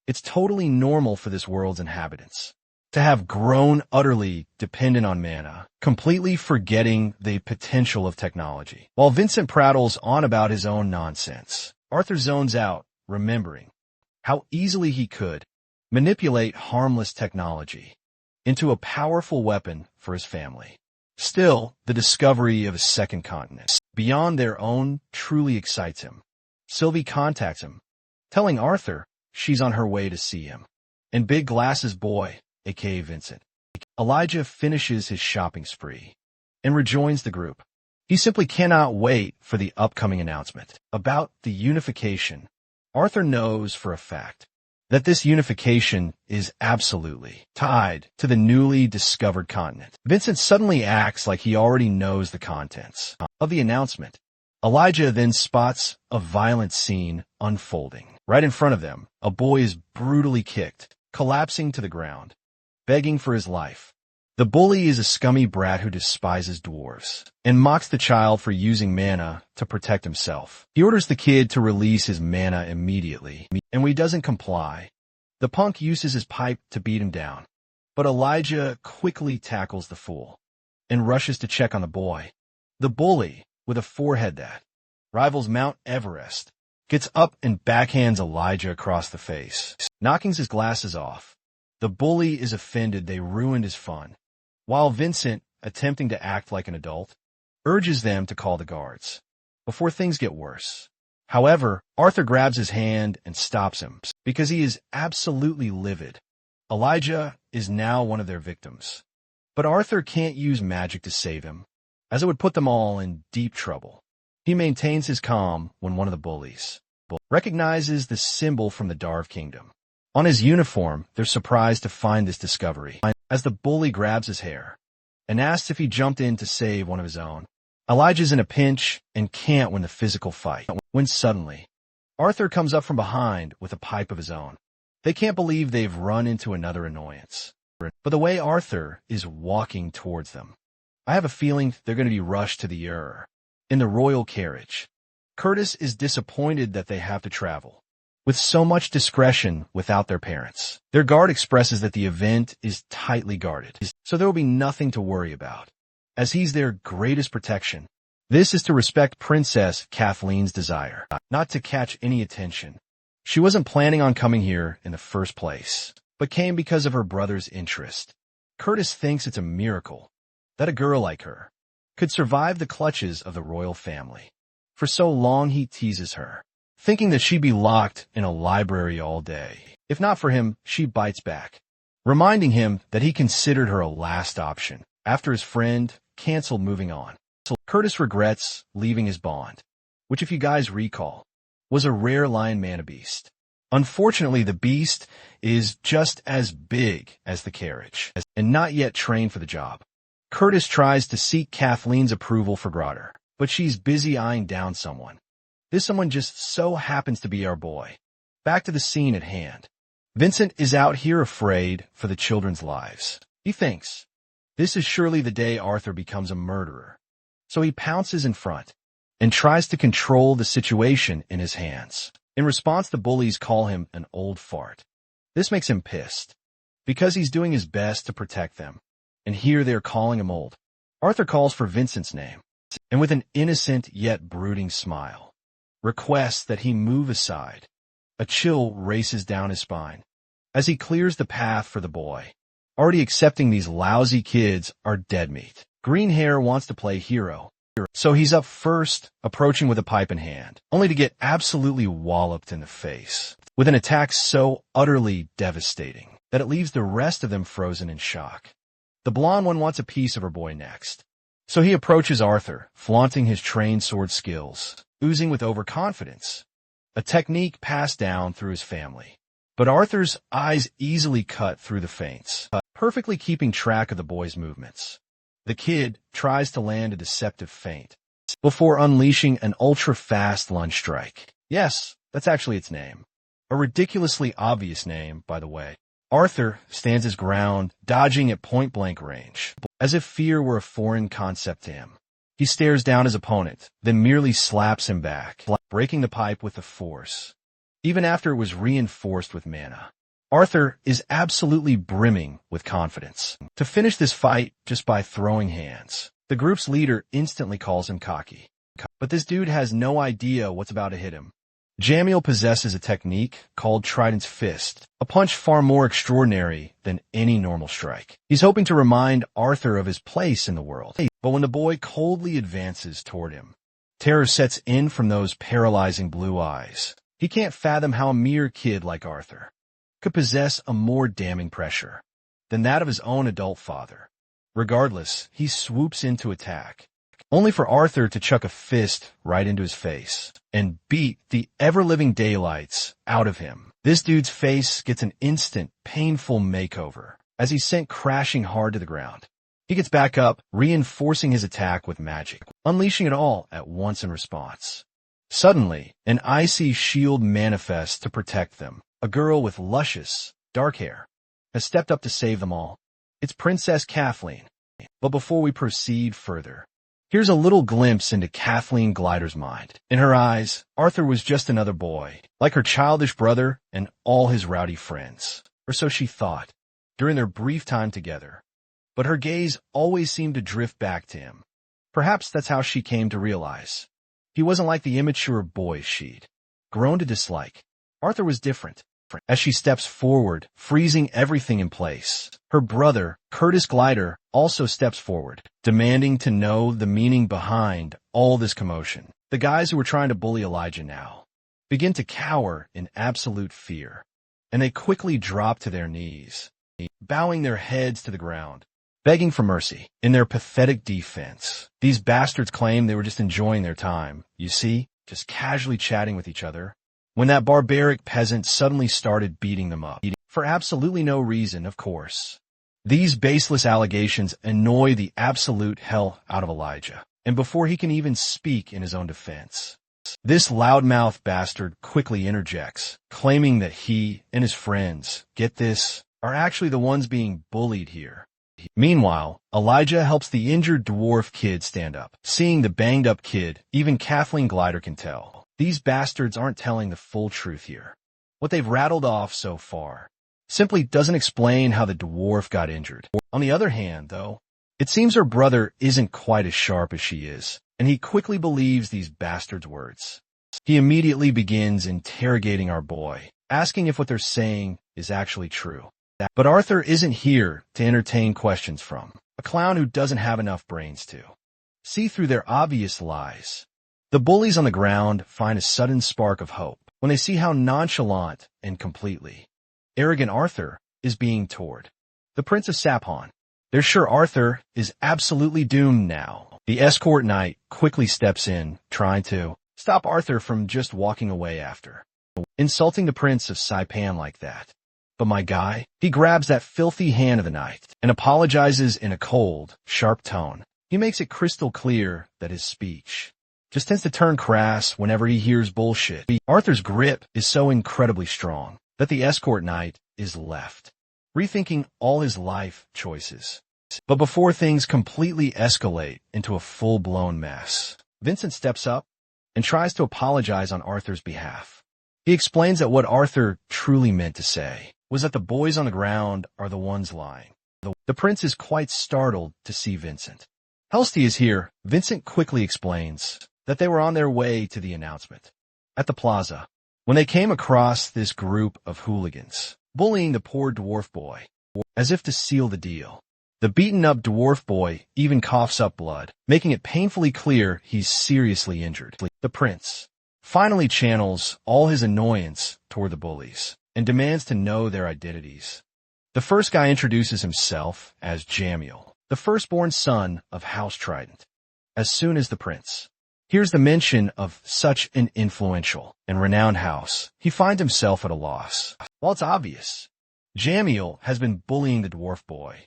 Speaker 1: it's totally normal for this world's inhabitants to have grown utterly dependent on mana, completely forgetting the potential of technology. While Vincent prattles on about his own nonsense, Arthur zones out, remembering how easily he could manipulate harmless technology into a powerful weapon for his family. Still, the discovery of a second continent beyond their own truly excites him. Sylvie contacts him, telling Arthur she's on her way to see him. And Big Glasses Boy, aka Vincent, Elijah finishes his shopping spree and rejoins the group. He simply cannot wait for the upcoming announcement about the unification. Arthur knows for a fact that this unification is absolutely tied to the newly discovered continent. Vincent suddenly acts like he already knows the contents of the announcement. Elijah then spots a violent scene unfolding. Right in front of them, a boy is brutally kicked, collapsing to the ground, begging for his life. The bully is a scummy brat who despises dwarves and mocks the child for using mana to protect himself. He orders the kid to release his mana immediately, and when he doesn't comply, the punk uses his pipe to beat him down. But Elijah quickly tackles the fool and rushes to check on the boy. The bully, with a forehead that rivals Mount Everest, gets up and backhands Elijah across the face, knocking his glasses off. The bully is offended they ruined his fun, while Vincent, attempting to act like an adult, urges them to call the guards before things get worse. However, Arthur grabs his hand and stops him because he is absolutely livid. Elijah is now one of their victims. But Arthur can't use magic to save him, as it would put them all in deep trouble. He maintains his calm when one of the bullies recognizes the symbol from the Darv Kingdom. On his uniform, they're surprised to find this discovery, as the bully grabs his hair and asks if he jumped in to save one of his own. Elijah's in a pinch and can't win the physical fight, when suddenly, Arthur comes up from behind with a pipe of his own. They can't believe they've run into another annoyance. But the way Arthur is walking towards them, I have a feeling they're going to be rushed to the in the royal carriage. Curtis is disappointed that they have to travel with so much discretion without their parents. Their guard expresses that the event is tightly guarded, so there will be nothing to worry about, as he's their greatest protection. This is to respect Princess Kathleen's desire, not to catch any attention. She wasn't planning on coming here in the first place, but came because of her brother's interest. Curtis thinks it's a miracle that a girl like her could survive the clutches of the royal family. For so long he teases her, thinking that she'd be locked in a library all day. If not for him, she bites back, reminding him that he considered her a last option after his friend canceled moving on. So Curtis regrets leaving his bond, which, if you guys recall, was a rare lion mana beast. Unfortunately, the beast is just as big as the carriage and not yet trained for the job. Curtis tries to seek Kathleen's approval for Grotter, but she's busy eyeing down someone. This someone just so happens to be our boy. Back to the scene at hand. Vincent is out here afraid for the children's lives. He thinks this is surely the day Arthur becomes a murderer. So he pounces in front and tries to control the situation in his hands. In response, the bullies call him an old fart. This makes him pissed, because he's doing his best to protect them, and here they're calling him old. Arthur calls for Vincent's name, and with an innocent yet brooding smile, requests that he move aside. A chill races down his spine as he clears the path for the boy, already accepting these lousy kids are dead meat. Green Hair wants to play hero, so he's up first, approaching with a pipe in hand, only to get absolutely walloped in the face, with an attack so utterly devastating that it leaves the rest of them frozen in shock. The blonde one wants a piece of her boy next, so he approaches Arthur, flaunting his trained sword skills, oozing with overconfidence, a technique passed down through his family. But Arthur's eyes easily cut through the feints, perfectly keeping track of the boy's movements. The kid tries to land a deceptive feint before unleashing an ultra-fast lunge strike. Yes, that's actually its name. A ridiculously obvious name, by the way. Arthur stands his ground, dodging at point-blank range, as if fear were a foreign concept to him. He stares down his opponent, then merely slaps him back, breaking the pipe with the force, even after it was reinforced with mana. Arthur is absolutely brimming with confidence to finish this fight just by throwing hands. The group's leader instantly calls him cocky, but this dude has no idea what's about to hit him. Jamiel possesses a technique called Trident's Fist, a punch far more extraordinary than any normal strike. He's hoping to remind Arthur of his place in the world, but when the boy coldly advances toward him, terror sets in from those paralyzing blue eyes. He can't fathom how a mere kid like Arthur could possess a more damning pressure than that of his own adult father. Regardless, he swoops in to attack, only for Arthur to chuck a fist right into his face and beat the ever-living daylights out of him. This dude's face gets an instant, painful makeover as he's sent crashing hard to the ground. He gets back up, reinforcing his attack with magic, unleashing it all at once in response. Suddenly, an icy shield manifests to protect them. A girl with luscious, dark hair has stepped up to save them all. It's Princess Kathleen. But before we proceed further, here's a little glimpse into Kathleen Glider's mind. In her eyes, Arthur was just another boy, like her childish brother and all his rowdy friends. Or so she thought, during their brief time together. But her gaze always seemed to drift back to him. Perhaps that's how she came to realize he wasn't like the immature boys she'd grown to dislike. Arthur was different. as she steps forward, freezing everything in place. Her brother, Curtis Glider, also steps forward, demanding to know the meaning behind all this commotion. The guys who were trying to bully Elijah now begin to cower in absolute fear, and they quickly drop to their knees, bowing their heads to the ground, begging for mercy. In their pathetic defense, these bastards claim they were just enjoying their time, you see, just casually chatting with each other, when that barbaric peasant suddenly started beating them up. For absolutely no reason, of course. These baseless allegations annoy the absolute hell out of Elijah, and before he can even speak in his own defense, this loudmouth bastard quickly interjects, claiming that he and his friends, get this, are actually the ones being bullied here. Meanwhile, Elijah helps the injured dwarf kid stand up. Seeing the banged-up kid, even Kathleen Glider can tell. These bastards aren't telling the full truth here. What they've rattled off so far simply doesn't explain how the dwarf got injured. On the other hand, though, it seems her brother isn't quite as sharp as she is, and he quickly believes these bastards' words. He immediately begins interrogating our boy, asking if what they're saying is actually true. But Arthur isn't here to entertain questions from a clown who doesn't have enough brains to see through their obvious lies. The bullies on the ground find a sudden spark of hope when they see how nonchalant and completely arrogant Arthur is being toward the Prince of Sapon. They're sure Arthur is absolutely doomed now. The escort knight quickly steps in, trying to stop Arthur from just walking away after insulting the Prince of Saipan like that. But my guy, he grabs that filthy hand of the knight and apologizes in a cold, sharp tone. He makes it crystal clear that his speech just tends to turn crass whenever he hears bullshit. Arthur's grip is so incredibly strong that the escort knight is left rethinking all his life choices. But before things completely escalate into a full-blown mess, Vincent steps up and tries to apologize on Arthur's behalf. He explains that what Arthur truly meant to say was that the boys on the ground are the ones lying. The prince is quite startled to see Vincent. Helsty is here. Vincent quickly explains that they were on their way to the announcement at the plaza when they came across this group of hooligans bullying the poor dwarf boy. As if to seal the deal, the beaten-up dwarf boy even coughs up blood, making it painfully clear he's seriously injured. The prince finally channels all his annoyance toward the bullies and demands to know their identities. The first guy introduces himself as Jamiel, the firstborn son of House Trident. As soon as the prince hears the mention of such an influential and renowned house, he finds himself at a loss. While it's obvious Jamiel has been bullying the dwarf boy,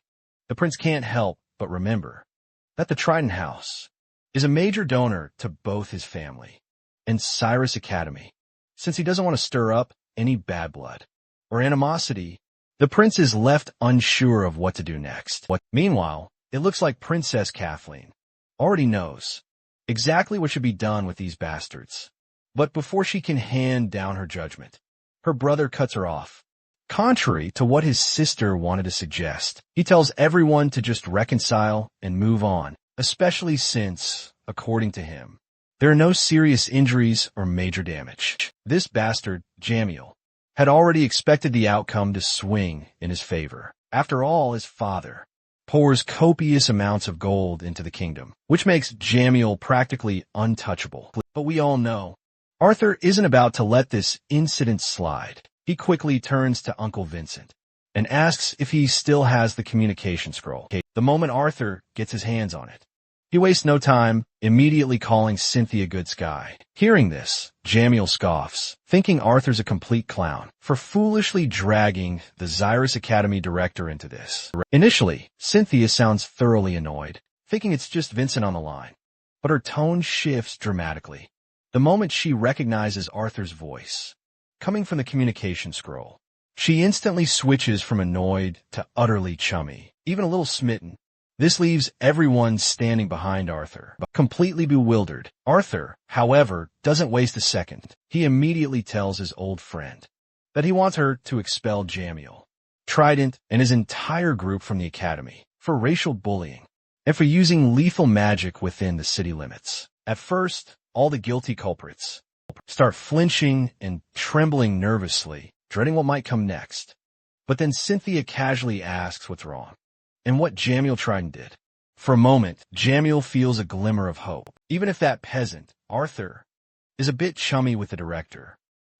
Speaker 1: the prince can't help but remember that the Trident House is a major donor to both his family and Cyrus Academy. Since he doesn't want to stir up any bad blood or animosity, the prince is left unsure of what to do next. Meanwhile, it looks like Princess Kathleen already knows exactly what should be done with these bastards. But before she can hand down her judgment, her brother cuts her off. Contrary to what his sister wanted to suggest, he tells everyone to just reconcile and move on, especially since, according to him, there are no serious injuries or major damage. This bastard, Jamiel, had already expected the outcome to swing in his favor. After all, his father pours copious amounts of gold into the kingdom, which makes Jamiel practically untouchable. But we all know Arthur isn't about to let this incident slide. He quickly turns to Uncle Vincent and asks if he still has the communication scroll. The moment Arthur gets his hands on it, he wastes no time, immediately calling Cynthia Good Sky. Hearing this, Jamiel scoffs, thinking Arthur's a complete clown for foolishly dragging the Cyrus Academy director into this. Initially, Cynthia sounds thoroughly annoyed, thinking it's just Vincent on the line. But her tone shifts dramatically the moment she recognizes Arthur's voice coming from the communication scroll. She instantly switches from annoyed to utterly chummy, even a little smitten. This leaves everyone standing behind Arthur, completely bewildered. Arthur, however, doesn't waste a second. He immediately tells his old friend that he wants her to expel Jamiel, Trident, and his entire group from the academy for racial bullying and for using lethal magic within the city limits. At first, all the guilty culprits start flinching and trembling nervously dreading what might come next. But then Cynthia casually asks what's wrong, and what Jamiel tried and did. For a moment, Jamiel feels a glimmer of hope. Even if that peasant, Arthur, is a bit chummy with the director,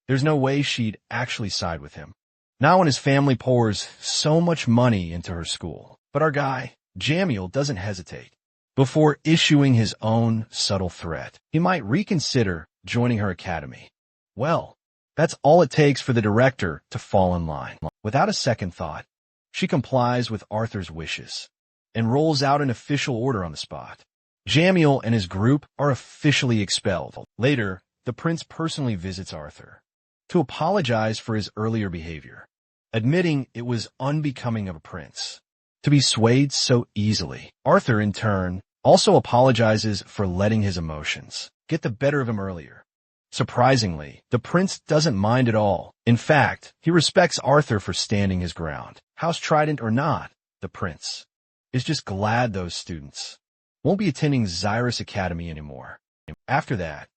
Speaker 1: there's no way she'd actually side with him. Not when his family pours so much money into her school. But our guy, Jamiel, doesn't hesitate. Before issuing his own subtle threat, he might reconsider joining her academy. Well, that's all it takes for the director to fall in line. Without a second thought, she complies with Arthur's wishes and rolls out an official order on the spot. Jamiel and his group are officially expelled. Later, the prince personally visits Arthur to apologize for his earlier behavior, admitting it was unbecoming of a prince to be swayed so easily. Arthur, in turn, also apologizes for letting his emotions get the better of him earlier. Surprisingly, the prince doesn't mind at all. In fact, he respects Arthur for standing his ground. House Trident or not, the prince is just glad those students won't be attending Xyrus Academy anymore. After that,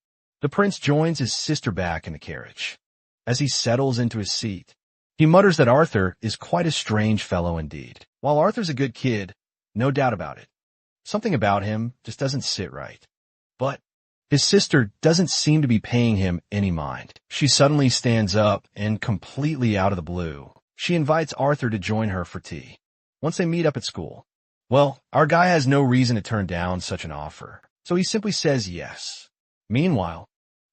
Speaker 1: the prince joins his sister back in the carriage. As he settles into his seat, he mutters that Arthur is quite a strange fellow indeed. While Arthur's a good kid, no doubt about it, something about him just doesn't sit right. But his sister doesn't seem to be paying him any mind. She suddenly stands up and, completely out of the blue, she invites Arthur to join her for tea once they meet up at school. Well, our guy has no reason to turn down such an offer, so he simply says yes. Meanwhile,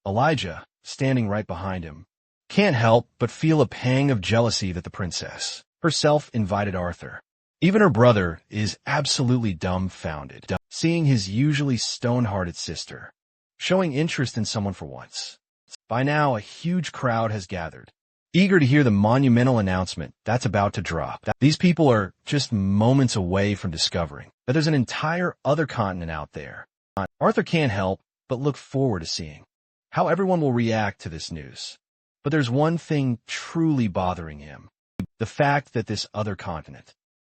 Speaker 1: Elijah, standing right behind him, can't help but feel a pang of jealousy that the princess herself invited Arthur. Even her brother is absolutely dumbfounded, seeing his usually stone-hearted sister showing interest in someone for once. By now, a huge crowd has gathered, eager to hear the monumental announcement that's about to drop. These people are just moments away from discovering that there's an entire other continent out there. Arthur can't help but look forward to seeing how everyone will react to this news. But there's one thing truly bothering him: the fact that this other continent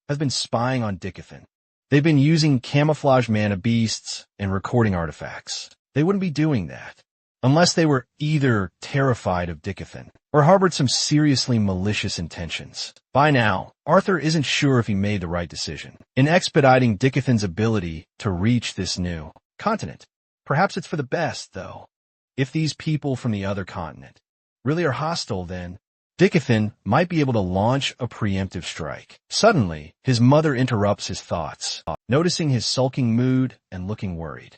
Speaker 1: has been spying on Dicathan. They've been using camouflage mana beasts and recording artifacts. They wouldn't be doing that unless they were either terrified of Dicathan or harbored some seriously malicious intentions. By now, Arthur isn't sure if he made the right decision in expediting Dicathan's ability to reach this new continent. Perhaps it's for the best, though. If these people from the other continent really are hostile, then Dicathan might be able to launch a preemptive strike. Suddenly, his mother interrupts his thoughts, noticing his sulking mood and looking worried.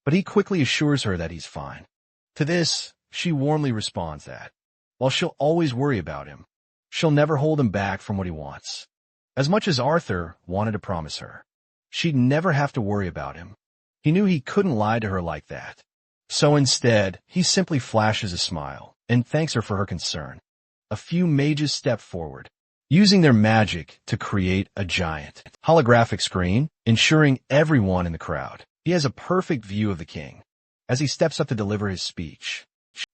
Speaker 1: But he quickly assures her that he's fine. To this, she warmly responds that, while she'll always worry about him, she'll never hold him back from what he wants. As much as Arthur wanted to promise her she'd never have to worry about him, he knew he couldn't lie to her like that. So instead, he simply flashes a smile and thanks her for her concern. A few mages step forward, using their magic to create a giant holographic screen, ensuring everyone in the crowd he has a perfect view of the king. As he steps up to deliver his speech,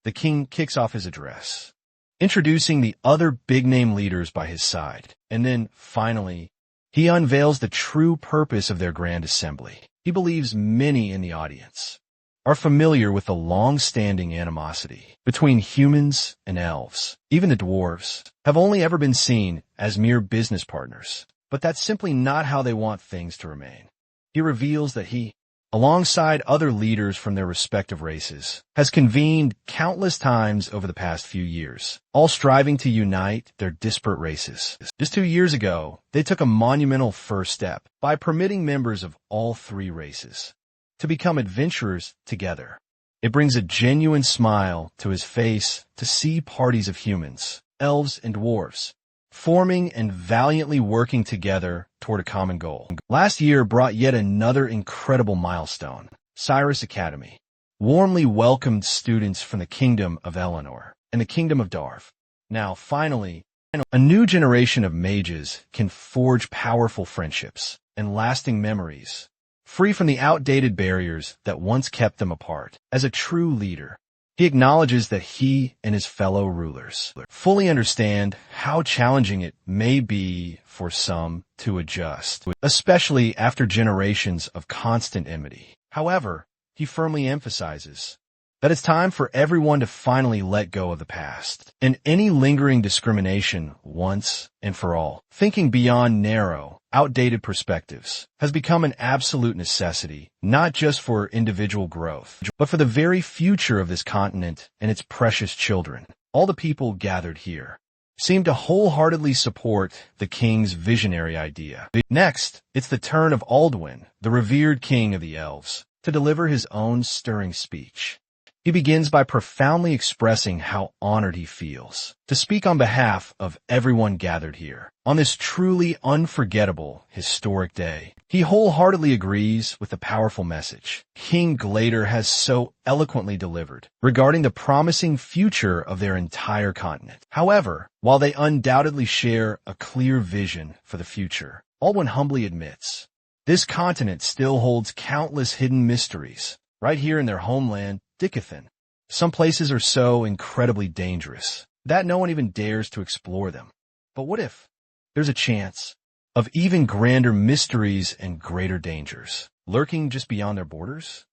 Speaker 1: the king kicks off his address, introducing the other big-name leaders by his side. And then, finally, he unveils the true purpose of their grand assembly. He believes many in the audience are familiar with the long-standing animosity between humans and elves. Even the dwarves have only ever been seen as mere business partners, but that's simply not how they want things to remain. He reveals that he, alongside other leaders from their respective races, has convened countless times over the past few years, all striving to unite their disparate races. Just 2 years ago, they took a monumental first step by permitting members of all three races to become adventurers together. It brings a genuine smile to his face to see parties of humans, elves, and dwarves forming and valiantly working together toward a common goal. Last year brought yet another incredible milestone. Xyrus Academy warmly welcomed students from the Kingdom of Eleanor and the Kingdom of Darv. Now, finally, a new generation of mages can forge powerful friendships and lasting memories, free from the outdated barriers that once kept them apart. As a true leader, he acknowledges that he and his fellow rulers fully understand how challenging it may be for some to adjust, especially after generations of constant enmity. However, he firmly emphasizes that it's time for everyone to finally let go of the past and any lingering discrimination once and for all. Thinking beyond narrow, outdated perspectives has become an absolute necessity, not just for individual growth, but for the very future of this continent and its precious children. All the people gathered here seem to wholeheartedly support the king's visionary idea. Next, it's the turn of Alduin, the revered king of the elves, to deliver his own stirring speech. He begins by profoundly expressing how honored he feels to speak on behalf of everyone gathered here on this truly unforgettable historic day. He wholeheartedly agrees with the powerful message King Glader has so eloquently delivered regarding the promising future of their entire continent. However, while they undoubtedly share a clear vision for the future, Alduin humbly admits this continent still holds countless hidden mysteries right here in their homeland, Dicathan. Some places are so incredibly dangerous that no one even dares to explore them. But what if there's a chance of even grander mysteries and greater dangers lurking just beyond their borders?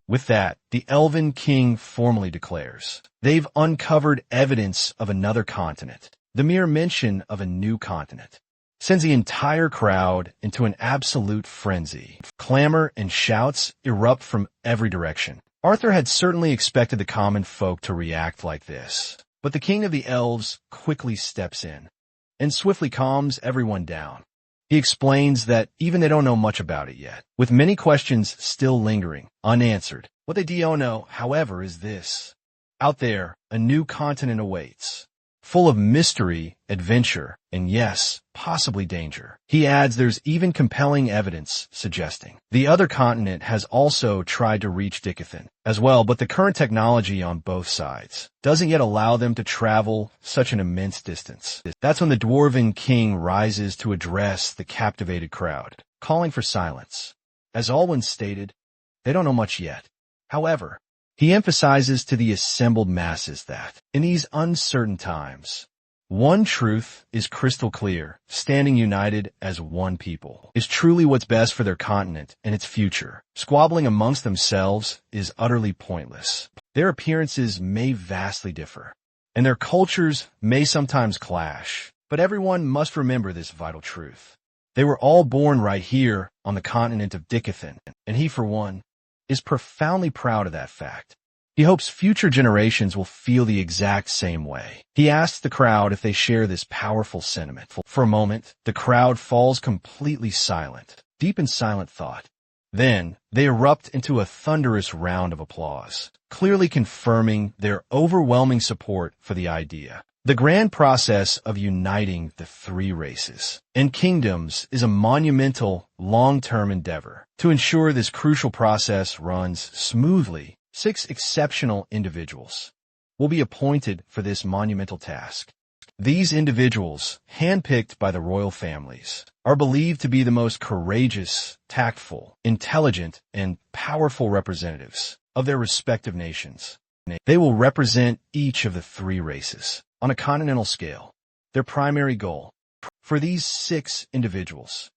Speaker 1: With that, the Elven King formally declares they've uncovered evidence of another continent. The mere mention of a new continent sends the entire crowd into an absolute frenzy. Clamor and shouts erupt from every direction. Arthur had certainly expected the common folk to react like this, but the king of the elves quickly steps in and swiftly calms everyone down. He explains that even they don't know much about it yet, with many questions still lingering, unanswered. What they do know, however, is this. Out there, a new continent awaits, full of mystery, adventure, and yes, possibly danger. He adds there's even compelling evidence suggesting the other continent has also tried to reach Dicathan as well, but the current technology on both sides doesn't yet allow them to travel such an immense distance. That's when the Dwarven King rises to address the captivated crowd, calling for silence. As Alwyn stated, they don't know much yet. However, he emphasizes to the assembled masses that, in these uncertain times, one truth is crystal clear: standing united as one people is truly what's best for their continent and its future. Squabbling amongst themselves is utterly pointless. Their appearances may vastly differ, and their cultures may sometimes clash, but everyone must remember this vital truth. They were all born right here on the continent of Dicathan, and he, for one, is profoundly proud of that fact. He hopes future generations will feel the exact same way. He asks the crowd if they share this powerful sentiment. For a moment, the crowd falls completely silent, deep in silent thought. Then, they erupt into a thunderous round of applause, clearly confirming their overwhelming support for the idea. The grand process of uniting the three races and kingdoms is a monumental, long-term endeavor. To ensure this crucial process runs smoothly, 6 exceptional individuals will be appointed for this monumental task. These individuals, handpicked by the royal families, are believed to be the most courageous, tactful, intelligent, and powerful representatives of their respective nations. They will represent each of the three races on a continental scale. Their primary goal for these 6 individuals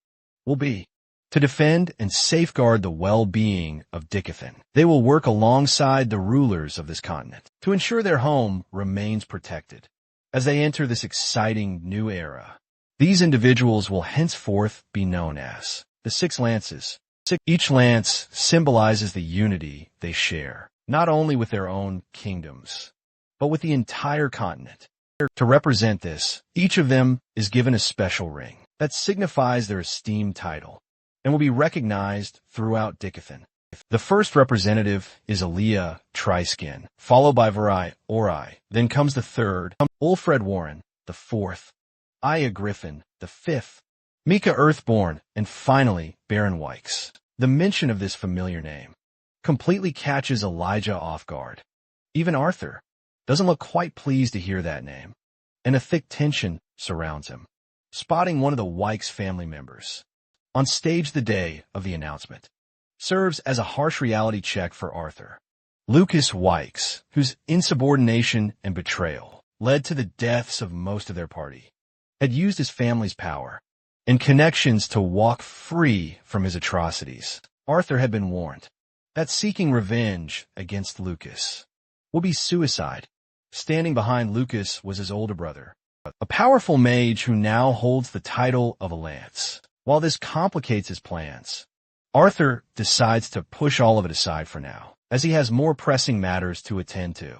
Speaker 1: will be to defend and safeguard the well-being of Dicathan. They will work alongside the rulers of this continent to ensure their home remains protected. As they enter this exciting new era, these individuals will henceforth be known as the 6 Lances. Each lance symbolizes the unity they share, not only with their own kingdoms, but with the entire continent. To represent this, each of them is given a special ring that signifies their esteemed title and will be recognized throughout Dicathan. The first representative is Aaliyah Triskin, followed by Varai Ori. Then comes the third, Ulfred Warren, the fourth, Aya Griffin, the fifth, Mika Earthborn, and finally Baron Wykes. The mention of this familiar name completely catches Elijah off guard. Even Arthur doesn't look quite pleased to hear that name, and a thick tension surrounds him. Spotting one of the Wykes family members on stage the day of the announcement serves as a harsh reality check for Arthur. Lucas Wykes, whose insubordination and betrayal led to the deaths of most of their party, had used his family's power and connections to walk free from his atrocities. Arthur had been warned that seeking revenge against Lucas would be suicide. Standing behind Lucas was his older brother, a powerful mage who now holds the title of a lance. While this complicates his plans, Arthur decides to push all of it aside for now, as he has more pressing matters to attend to,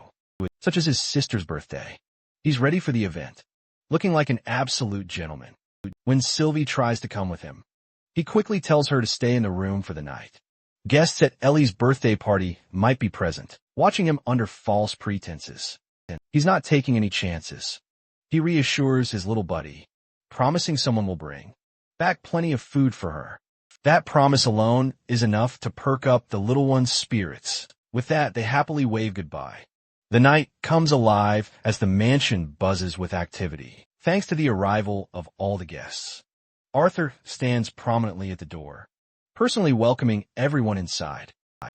Speaker 1: such as his sister's birthday. He's ready for the event, looking like an absolute gentleman. When Sylvie tries to come with him, he quickly tells her to stay in the room for the night. Guests at Ellie's birthday party might be present, watching him under false pretenses. He's not taking any chances. He reassures his little buddy, promising someone will bring back plenty of food for her. That promise alone is enough to perk up the little one's spirits. With that, they happily wave goodbye. The night comes alive as the mansion buzzes with activity, thanks to the arrival of all the guests. Arthur stands prominently at the door, personally welcoming everyone inside.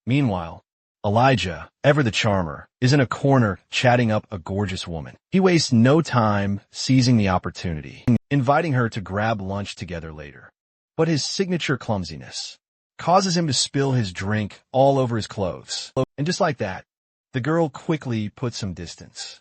Speaker 1: Meanwhile, Elijah, ever the charmer, is in a corner chatting up a gorgeous woman. He wastes no time seizing the opportunity, inviting her to grab lunch together later. But his signature clumsiness causes him to spill his drink all over his clothes. And just like that, the girl quickly puts some distance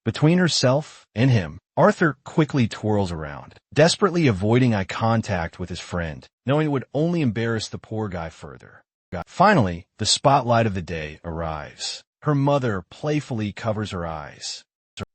Speaker 1: between herself and him. Arthur quickly twirls around, desperately avoiding eye contact with his friend, knowing it would only embarrass the poor guy further. Finally, the spotlight of the day arrives. Her mother playfully covers her eyes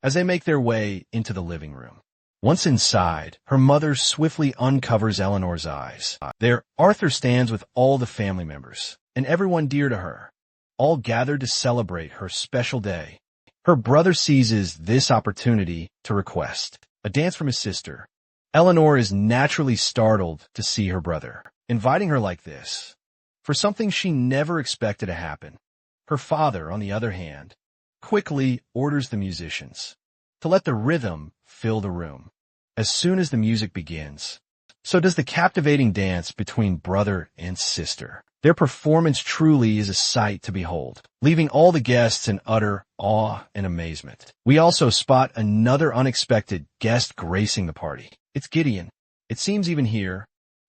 Speaker 1: as they make their way into the living room. Once inside, her mother swiftly uncovers Eleanor's eyes. There, Arthur stands with all the family members and everyone dear to her, all gathered to celebrate her special day. Her brother seizes this opportunity to request a dance from his sister. Eleanor is naturally startled to see her brother inviting her like this, for something she never expected to happen. Her father, on the other hand, quickly orders the musicians to let the rhythm fill the room. As soon as the music begins, so does the captivating dance between brother and sister. Their performance truly is a sight to behold, leaving all the guests in utter awe and amazement. We also spot another unexpected guest gracing the party. It's Gideon. It seems even here,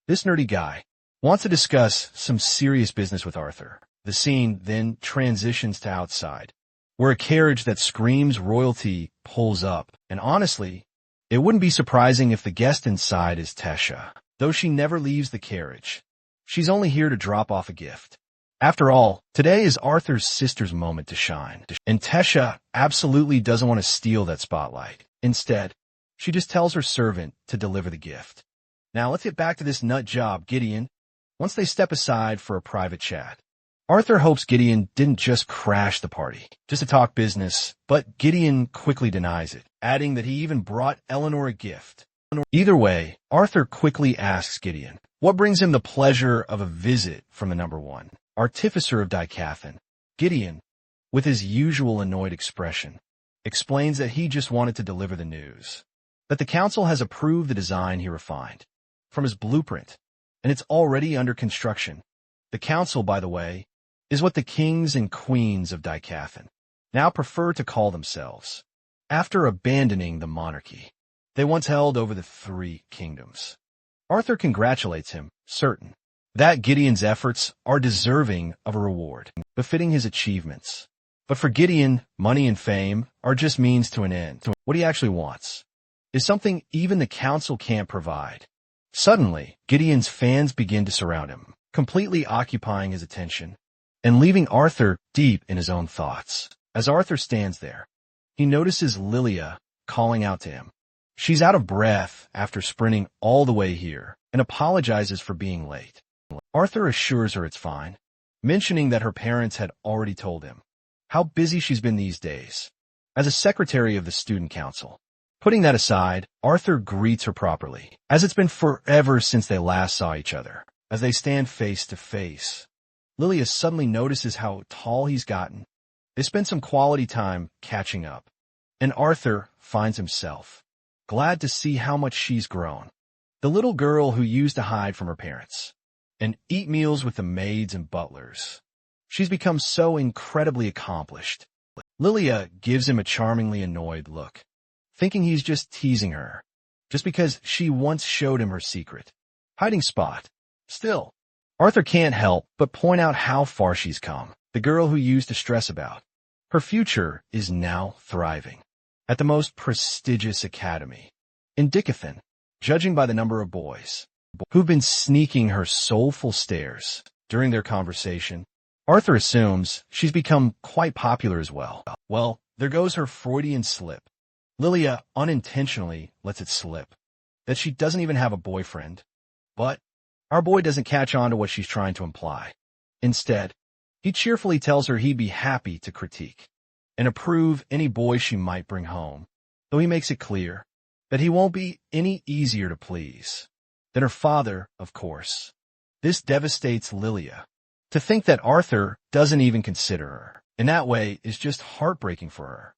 Speaker 1: this nerdy guy wants to discuss some serious business with Arthur. The scene then transitions to outside, where a carriage that screams royalty pulls up. And honestly, it wouldn't be surprising if the guest inside is Tesha. Though she never leaves the carriage, she's only here to drop off a gift. After all, today is Arthur's sister's moment to shine. And Tesha absolutely doesn't want to steal that spotlight. Instead, she just tells her servant to deliver the gift. Now let's get back to this nut job, Gideon. Once they step aside for a private chat, Arthur hopes Gideon didn't just crash the party, just to talk business, but Gideon quickly denies it, adding that he even brought Eleanor a gift. Either way, Arthur quickly asks Gideon what brings him the pleasure of a visit from the number one artificer of Dicathan. Gideon, with his usual annoyed expression, explains that he just wanted to deliver the news, that the council has approved the design he refined from his blueprint, and it's already under construction. The council, by the way, is what the kings and queens of Dicathan now prefer to call themselves, after abandoning the monarchy they once held over the three kingdoms. Arthur congratulates him, certain that Gideon's efforts are deserving of a reward, befitting his achievements. But for Gideon, money and fame are just means to an end. What he actually wants is something even the council can't provide. Suddenly, Gideon's fans begin to surround him, completely occupying his attention and leaving Arthur deep in his own thoughts. As Arthur stands there, he notices Lilia calling out to him. She's out of breath after sprinting all the way here and apologizes for being late. Arthur assures her it's fine, mentioning that her parents had already told him how busy she's been these days as a secretary of the student council. Putting that aside, Arthur greets her properly, as it's been forever since they last saw each other. As they stand face to face, Lilia suddenly notices how tall he's gotten. They spend some quality time catching up, and Arthur finds himself glad to see how much she's grown. The little girl who used to hide from her parents and eat meals with the maids and butlers. She's become so incredibly accomplished. Lilia gives him a charmingly annoyed look, thinking he's just teasing her, just because she once showed him her secret hiding spot. Still, Arthur can't help but point out how far she's come. The girl who used to stress about Her future is now thriving at the most prestigious academy in Dicathan, judging by the number of boys who've been sneaking her soulful stares during their conversation. Arthur assumes she's become quite popular as well. Well, there goes her Freudian slip. Lilia unintentionally lets it slip that she doesn't even have a boyfriend. But our boy doesn't catch on to what she's trying to imply. Instead, he cheerfully tells her he'd be happy to critique and approve any boy she might bring home, though he makes it clear that he won't be any easier to please than her father, of course. This devastates Lilia. To think that Arthur doesn't even consider her in that way is just heartbreaking for her.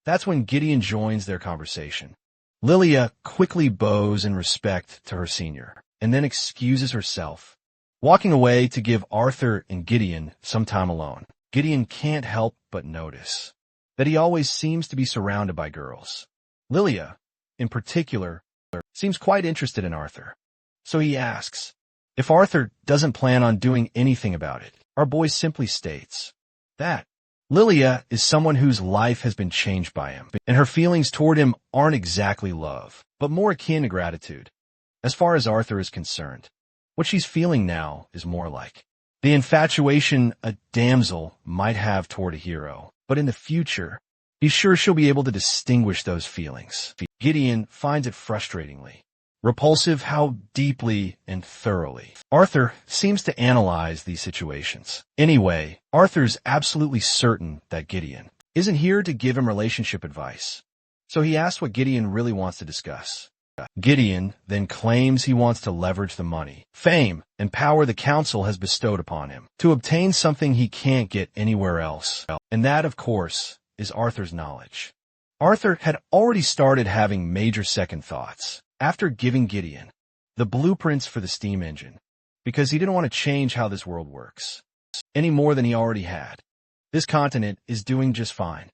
Speaker 1: That's when Gideon joins their conversation. Lilia quickly bows in respect to her senior and then excuses herself, walking away to give Arthur and Gideon some time alone. Gideon can't help but notice that he always seems to be surrounded by girls. Lilia, in particular, seems quite interested in Arthur. So he asks if Arthur doesn't plan on doing anything about it. Our boy simply states that Lilia is someone whose life has been changed by him, and her feelings toward him aren't exactly love, but more akin to gratitude. As far as Arthur is concerned, what she's feeling now is more like the infatuation a damsel might have toward a hero, but in the future, he's sure she'll be able to distinguish those feelings. Gideon finds it frustratingly repulsive how deeply and thoroughly Arthur seems to analyze these situations. Anyway, Arthur's absolutely certain that Gideon isn't here to give him relationship advice, so he asks what Gideon really wants to discuss. Gideon then claims he wants to leverage the money, fame, and power the council has bestowed upon him to obtain something he can't get anywhere else, and that, of course, is Arthur's knowledge. Arthur had already started having major second thoughts after giving Gideon the blueprints for the steam engine, because he didn't want to change how this world works any more than he already had. This continent is doing just fine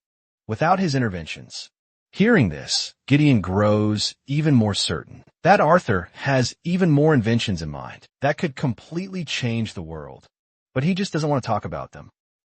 Speaker 1: without his interventions. Hearing this, Gideon grows even more certain that Arthur has even more inventions in mind that could completely change the world, but he just doesn't want to talk about them.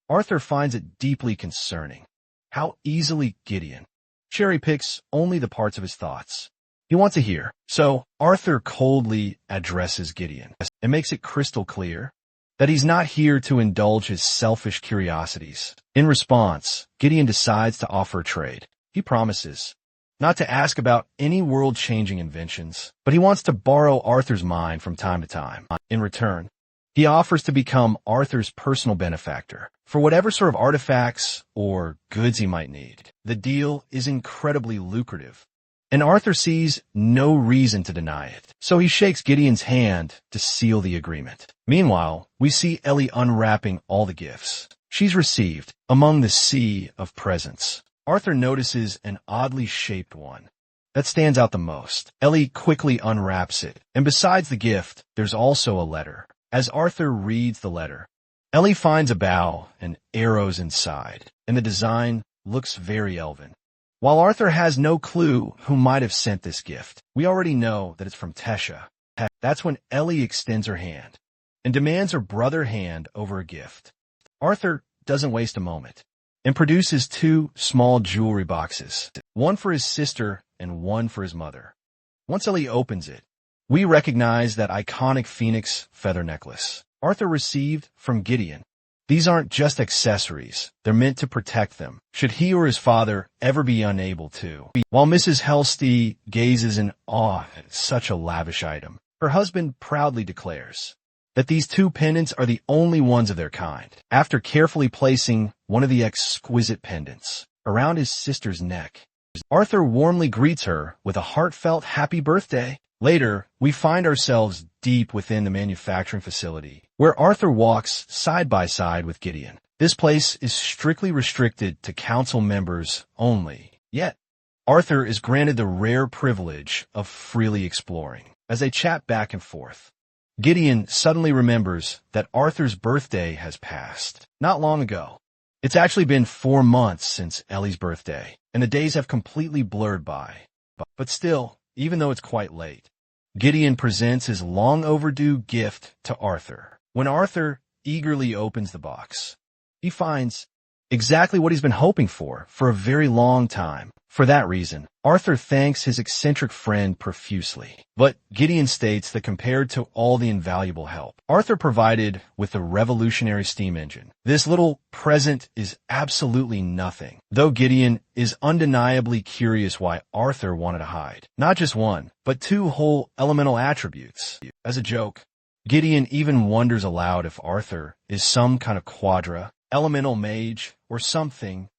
Speaker 1: Arthur finds it deeply concerning how easily Gideon cherry-picks only the parts of his thoughts he wants to hear. So Arthur coldly addresses Gideon and makes it crystal clear that he's not here to indulge his selfish curiosities. In response, Gideon decides to offer a trade. He promises not to ask about any world-changing inventions, but he wants to borrow Arthur's mind from time to time. In return, he offers to become Arthur's personal benefactor for whatever sort of artifacts or goods he might need. The deal is incredibly lucrative, and Arthur sees no reason to deny it, so he shakes Gideon's hand to seal the agreement. Meanwhile, we see Ellie unwrapping all the gifts she's received among the sea of presents. Arthur notices an oddly shaped one that stands out the most. Ellie quickly unwraps it, and besides the gift, there's also a letter. As Arthur reads the letter, Ellie finds a bow and arrows inside, and the design looks very elven. While Arthur has no clue who might have sent this gift, we already know that it's from Tesha. That's when Ellie extends her hand and demands her brother hand over a gift. Arthur doesn't waste a moment and produces two small jewelry boxes, one for his sister and one for his mother. Once Ellie opens it, we recognize that iconic phoenix feather necklace Arthur received from Gideon. These aren't just accessories, they're meant to protect them, should he or his father ever be unable to. While Mrs. Helsty gazes in awe at such a lavish item, her husband proudly declares that these two pendants are the only ones of their kind. After carefully placing one of the exquisite pendants around his sister's neck, Arthur warmly greets her with a heartfelt happy birthday. Later, we find ourselves deep within the manufacturing facility, where Arthur walks side by side with Gideon. This place is strictly restricted to council members only, yet Arthur is granted the rare privilege of freely exploring. As they chat back and forth, Gideon suddenly remembers that Arthur's birthday has passed not long ago. It's actually been 4 months since Ellie's birthday, and the days have completely blurred by. But still, even though it's quite late, Gideon presents his long overdue gift to Arthur. When Arthur eagerly opens the box, he finds Exactly what he's been hoping for a very long time. For that reason, Arthur thanks his eccentric friend profusely. But Gideon states that compared to all the invaluable help Arthur provided with the revolutionary steam engine, this little present is absolutely nothing. Though Gideon is undeniably curious why Arthur wanted to hide not just one, but two whole elemental attributes. As a joke, Gideon even wonders aloud if Arthur is some kind of quadra, elemental mage, or something.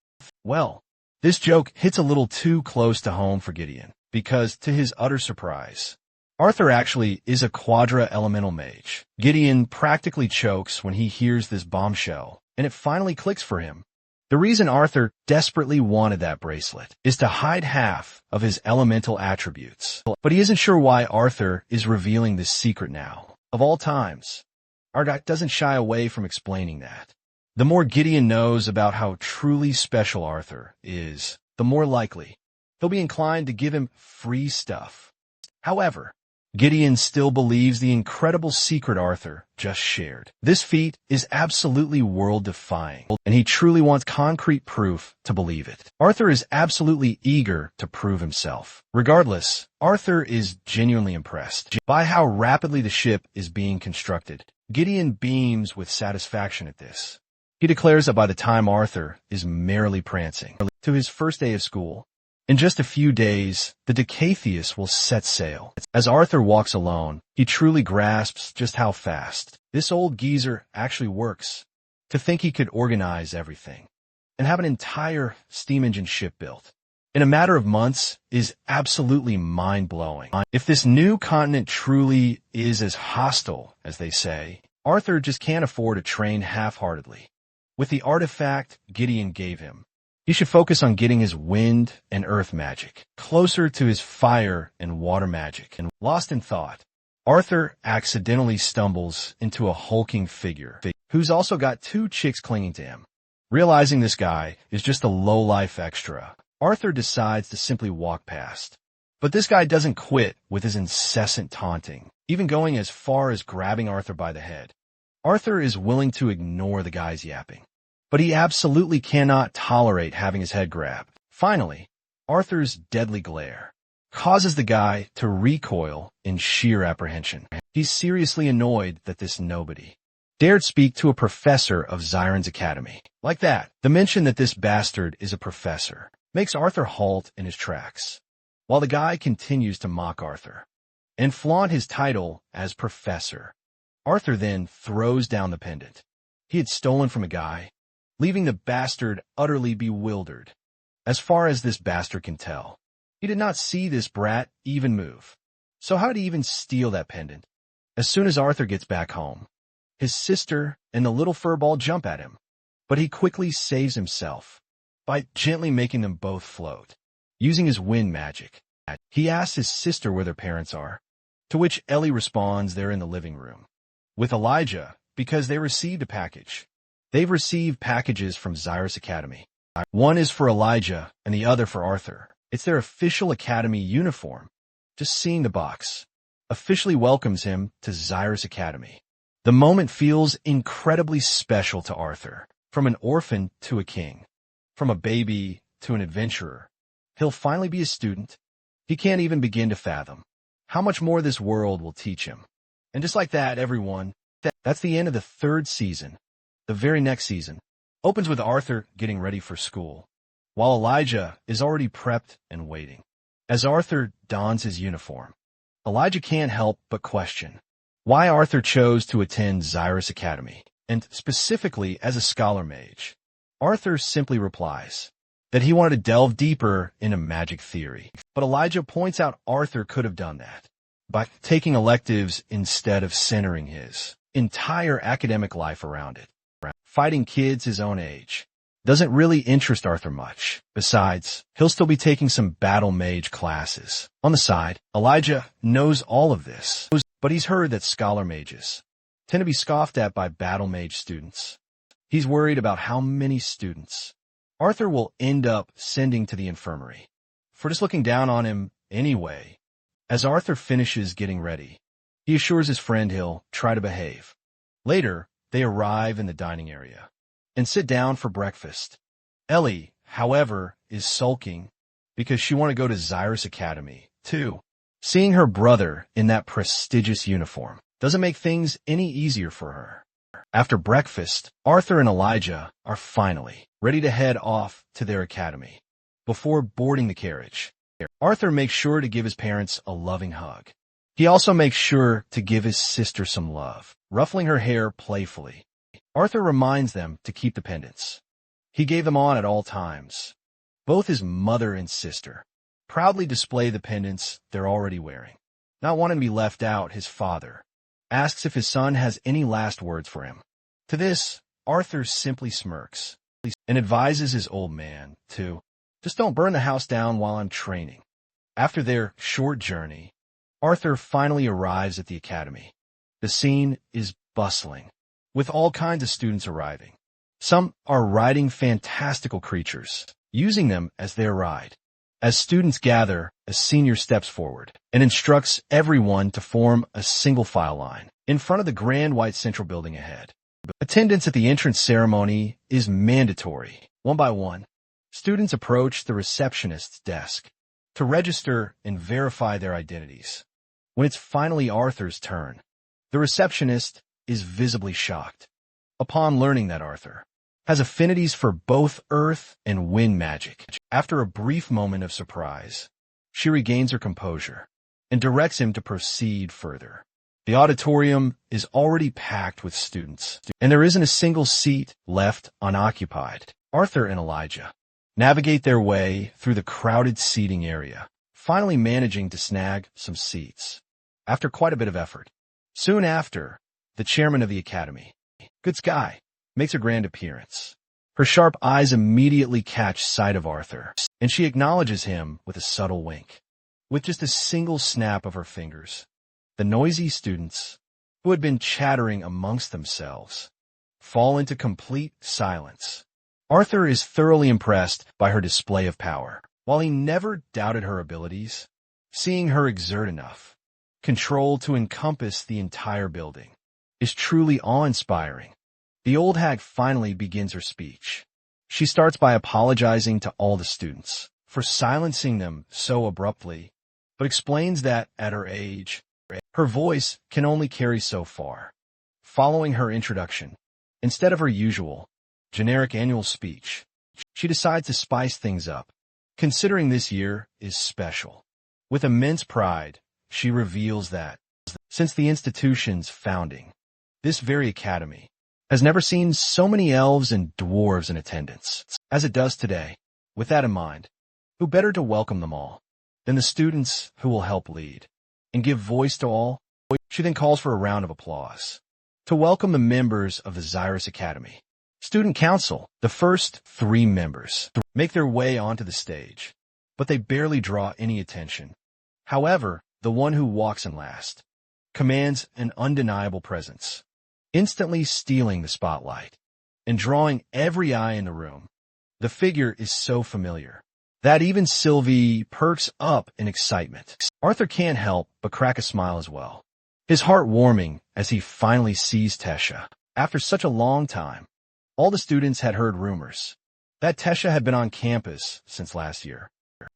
Speaker 1: Well, this joke hits a little too close to home for Gideon, because to his utter surprise, Arthur actually is a quadra elemental mage. Gideon practically chokes when he hears this bombshell, and it finally clicks for him. The reason Arthur desperately wanted that bracelet is to hide half of his elemental attributes. But he isn't sure why Arthur is revealing this secret now. Of all times, Arthur doesn't shy away from explaining that. The more Gideon knows about how truly special Arthur is, the more likely he'll be inclined to give him free stuff. However, Gideon still believes the incredible secret Arthur just shared. This feat is absolutely world-defying, and he truly wants concrete proof to believe it. Arthur is absolutely eager to prove himself. Regardless, Arthur is genuinely impressed by how rapidly the ship is being constructed. Gideon beams with satisfaction at this. He declares that by the time Arthur is merrily prancing to his first day of school, in just a few days, the Decatheus will set sail. As Arthur walks alone, he truly grasps just how fast this old geezer actually works. To think he could organize everything and have an entire steam engine ship built in a matter of months is absolutely mind-blowing. If this new continent truly is as hostile as they say, Arthur just can't afford to train half-heartedly. With the artifact Gideon gave him, he should focus on getting his wind and earth magic closer to his fire and water magic. And lost in thought, Arthur accidentally stumbles into a hulking figure who's also got two chicks clinging to him. Realizing this guy is just a low-life extra, Arthur decides to simply walk past. But this guy doesn't quit with his incessant taunting, even going as far as grabbing Arthur by the head. Arthur is willing to ignore the guy's yapping, but he absolutely cannot tolerate having his head grabbed. Finally, Arthur's deadly glare causes the guy to recoil in sheer apprehension. He's seriously annoyed that this nobody dared speak to a professor of Zyron's academy. Like that, the mention that this bastard is a professor makes Arthur halt in his tracks, while the guy continues to mock Arthur and flaunt his title as professor. Arthur then throws down the pendant he had stolen from a guy, leaving the bastard utterly bewildered. As far as this bastard can tell, he did not see this brat even move. So how did he even steal that pendant? As soon as Arthur gets back home, his sister and the little furball jump at him, but he quickly saves himself by gently making them both float. Using his wind magic, he asks his sister where their parents are, to which Ellie responds they're in the living room with Elijah because they received a package. They've received packages from Zyrus Academy. One is for Elijah and the other for Arthur. It's their official academy uniform. Just seeing the box officially welcomes him to Zyrus Academy. The moment feels incredibly special to Arthur. From an orphan to a king, from a baby to an adventurer, he'll finally be a student. He can't even begin to fathom how much more this world will teach him. And just like that, everyone, that's the end of the third season. The very next season opens with Arthur getting ready for school, while Elijah is already prepped and waiting. As Arthur dons his uniform, Elijah can't help but question why Arthur chose to attend Zyrus Academy, and specifically as a scholar mage. Arthur simply replies that he wanted to delve deeper into magic theory, but Elijah points out Arthur could have done that by taking electives instead of centering his entire academic life around it. Fighting kids his own age doesn't really interest Arthur much. Besides, he'll still be taking some battle mage classes on the side. Elijah knows all of this, but he's heard that scholar mages tend to be scoffed at by battle mage students. He's worried about how many students Arthur will end up sending to the infirmary for just looking down on him anyway. As Arthur finishes getting ready, he assures his friend he'll try to behave. Later, they arrive in the dining area and sit down for breakfast. Ellie, however, is sulking because she wants to go to Zyrus Academy, too. Seeing her brother in that prestigious uniform doesn't make things any easier for her. After breakfast, Arthur and Elijah are finally ready to head off to their academy. Before boarding the carriage, Arthur makes sure to give his parents a loving hug. He also makes sure to give his sister some love, ruffling her hair playfully. Arthur reminds them to keep the pendants. He gave them on at all times. Both his mother and sister proudly display the pendants they're already wearing. Not wanting to be left out, his father asks if his son has any last words for him. To this, Arthur simply smirks and advises his old man to just don't burn the house down while I'm training. After their short journey, Arthur finally arrives at the academy. The scene is bustling, with all kinds of students arriving. Some are riding fantastical creatures, using them as their ride. As students gather, a senior steps forward and instructs everyone to form a single file line in front of the grand white central building ahead. Attendance at the entrance ceremony is mandatory. One by one, students approach the receptionist's desk to register and verify their identities. When it's finally Arthur's turn, the receptionist is visibly shocked upon learning that Arthur has affinities for both earth and wind magic. After a brief moment of surprise, she regains her composure and directs him to proceed further. The auditorium is already packed with students, and there isn't a single seat left unoccupied. Arthur and Elijah navigate their way through the crowded seating area, finally managing to snag some seats after quite a bit of effort. Soon after, the chairman of the academy, Good Sky, makes her grand appearance. Her sharp eyes immediately catch sight of Arthur, and she acknowledges him with a subtle wink. With just a single snap of her fingers, the noisy students, who had been chattering amongst themselves, fall into complete silence. Arthur is thoroughly impressed by her display of power. While he never doubted her abilities, seeing her exert enough control to encompass the entire building is truly awe-inspiring. The old hag finally begins her speech. She starts by apologizing to all the students for silencing them so abruptly, but explains that at her age, her voice can only carry so far. Following her introduction, instead of her usual, generic annual speech, she decides to spice things up, considering this year is special. With immense pride, she reveals that, since the institution's founding, this very academy has never seen so many elves and dwarves in attendance as it does today. With that in mind, who better to welcome them all than the students who will help lead and give voice to all? She then calls for a round of applause to welcome the members of the Zyrus Academy. Student Council, the first 3 members, make their way onto the stage, but they barely draw any attention. However, the one who walks in last commands an undeniable presence, instantly stealing the spotlight and drawing every eye in the room. The figure is so familiar that even Sylvie perks up in excitement. Arthur can't help but crack a smile as well, his heart warming as he finally sees Tesha. After such a long time, all the students had heard rumors that Tesha had been on campus since last year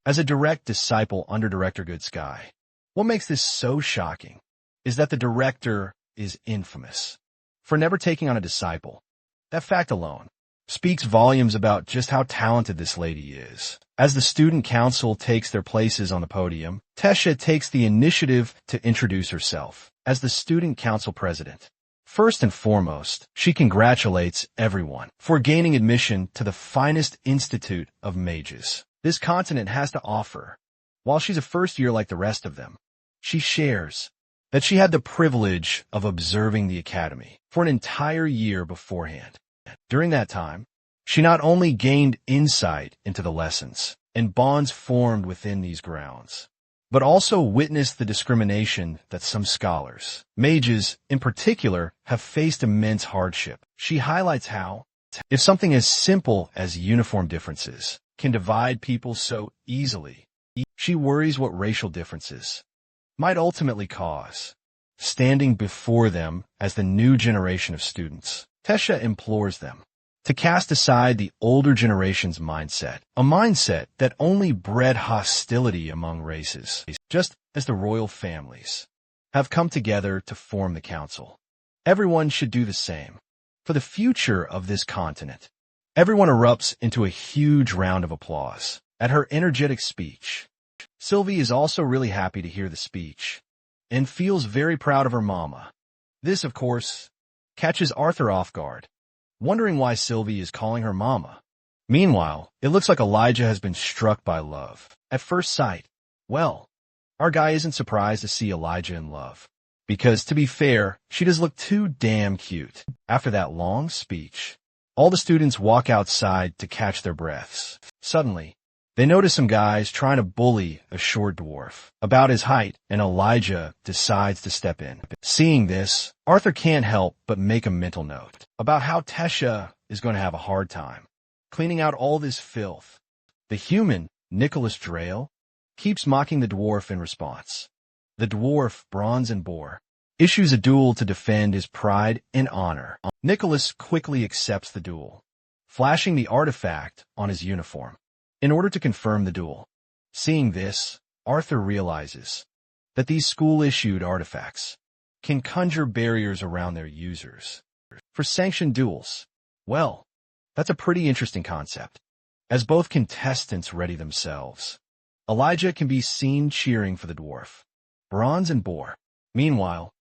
Speaker 1: as a direct disciple under Director Good Sky. What makes this so shocking is that the director is infamous for never taking on a disciple. That fact alone speaks volumes about just how talented this lady is. As the student council takes their places on the podium, Tesha takes the initiative to introduce herself as the student council president. First and foremost, she congratulates everyone for gaining admission to the finest institute of mages this continent has to offer. While she's a first year like the rest of them, she shares that she had the privilege of observing the academy for an entire year beforehand. During that time, she not only gained insight into the lessons and bonds formed within these grounds, but also witnessed the discrimination that some scholars, mages in particular, have faced immense hardship. She highlights how, if something as simple as uniform differences can divide people so easily, she worries what racial differences might ultimately cause. Standing before them as the new generation of students, Tesha implores them to cast aside the older generation's mindset, a mindset that only bred hostility among races, just as the royal families have come together to form the council. Everyone should do the same. For the future of this continent, everyone erupts into a huge round of applause at her energetic speech. Sylvie is also really happy to hear the speech and feels very proud of her mama. This, of course, catches Arthur off guard, wondering why Sylvie is calling her mama. Meanwhile, it looks like Elijah has been struck by love at first sight. Well, our guy isn't surprised to see Elijah in love, because, to be fair, she does look too damn cute. After that long speech, all the students walk outside to catch their breaths. Suddenly, they notice some guys trying to bully a short dwarf about his height, and Elijah decides to step in. Seeing this, Arthur can't help but make a mental note about how Tesha is going to have a hard time cleaning out all this filth. The human, Nicholas Drayle, keeps mocking the dwarf in response. The dwarf, Bronze Boar, issues a duel to defend his pride and honor. Nicholas quickly accepts the duel, flashing the artifact on his uniform in order to confirm the duel. Seeing this, Arthur realizes that these school-issued artifacts can conjure barriers around their users. For sanctioned duels, well, that's a pretty interesting concept, as both contestants ready themselves. Elijah can be seen cheering for the dwarf, Bronze Boar. Meanwhile,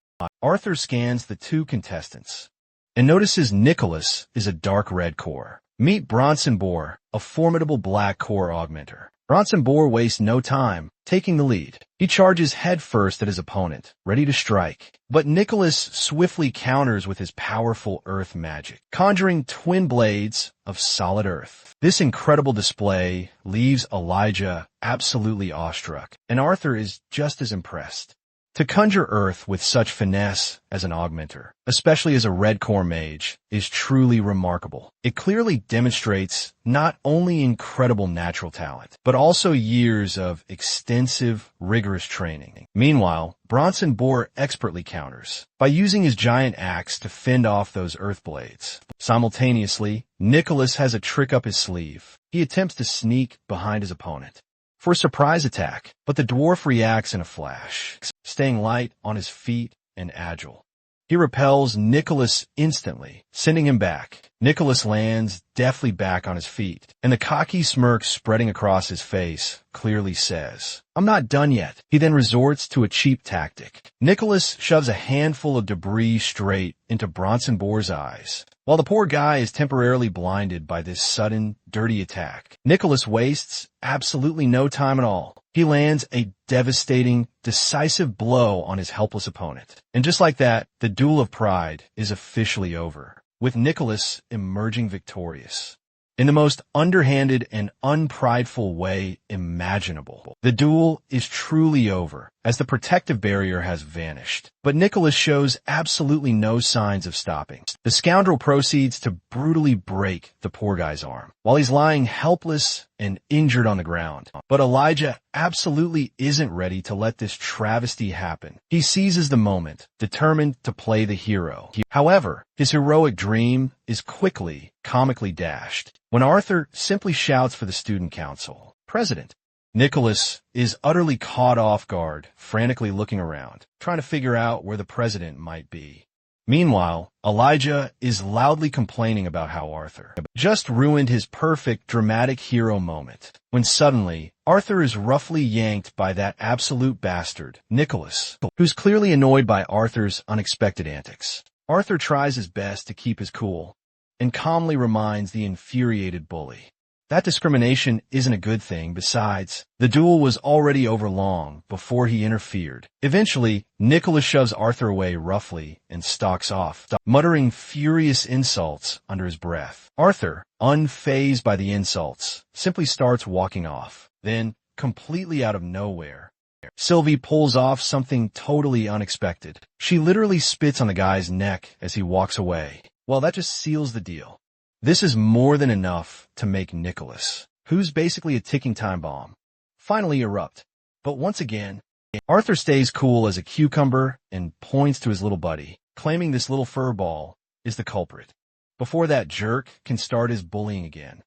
Speaker 1: Arthur scans the two contestants and notices Nicholas is a dark red core. Meet Bronze Boar, a formidable black core augmenter. Bronze Boar wastes no time, taking the lead. He charges headfirst at his opponent, ready to strike. But Nicholas swiftly counters with his powerful earth magic, conjuring twin blades of solid earth. This incredible display leaves Elijah absolutely awestruck, and Arthur is just as impressed. To conjure earth with such finesse as an augmenter, especially as a red core mage, is truly remarkable. It clearly demonstrates not only incredible natural talent, but also years of extensive, rigorous training. Meanwhile, Bronze Boar expertly counters by using his giant axe to fend off those earth blades. Simultaneously, Nicholas has a trick up his sleeve. He attempts to sneak behind his opponent for a surprise attack, but the dwarf reacts in a flash, staying light on his feet and agile. He repels Nicholas instantly, sending him back. Nicholas lands deftly back on his feet, and the cocky smirk spreading across his face clearly says, "I'm not done yet." He then resorts to a cheap tactic. Nicholas shoves a handful of debris straight into Bronze Boar's eyes. While the poor guy is temporarily blinded by this sudden, dirty attack, Nicholas wastes absolutely no time at all. He lands a devastating, decisive blow on his helpless opponent. And just like that, the duel of pride is officially over, with Nicholas emerging victorious in the most underhanded and unprideful way imaginable. The duel is truly over, as the protective barrier has vanished. But Nicholas shows absolutely no signs of stopping. The scoundrel proceeds to brutally break the poor guy's arm, while he's lying helpless and injured on the ground. But Elijah absolutely isn't ready to let this travesty happen. He seizes the moment, determined to play the hero. However, his heroic dream is quickly, comically dashed when Arthur simply shouts for the student council president. Nicholas is utterly caught off guard, frantically looking around, trying to figure out where the president might be. Meanwhile, Elijah is loudly complaining about how Arthur just ruined his perfect dramatic hero moment, when suddenly, Arthur is roughly yanked by that absolute bastard, Nicholas, who's clearly annoyed by Arthur's unexpected antics. Arthur tries his best to keep his cool, and calmly reminds the infuriated bully that discrimination isn't a good thing. Besides, the duel was already over long before he interfered. Eventually, Nicholas shoves Arthur away roughly and stalks off, muttering furious insults under his breath. Arthur, unfazed by the insults, simply starts walking off. Then, completely out of nowhere, Sylvie pulls off something totally unexpected. She literally spits on the guy's neck as he walks away. Well, that just seals the deal. This is more than enough to make Nicholas, who's basically a ticking time bomb, finally erupt. But once again, Arthur stays cool as a cucumber and points to his little buddy, claiming this little furball is the culprit. before that jerk can start his bullying again.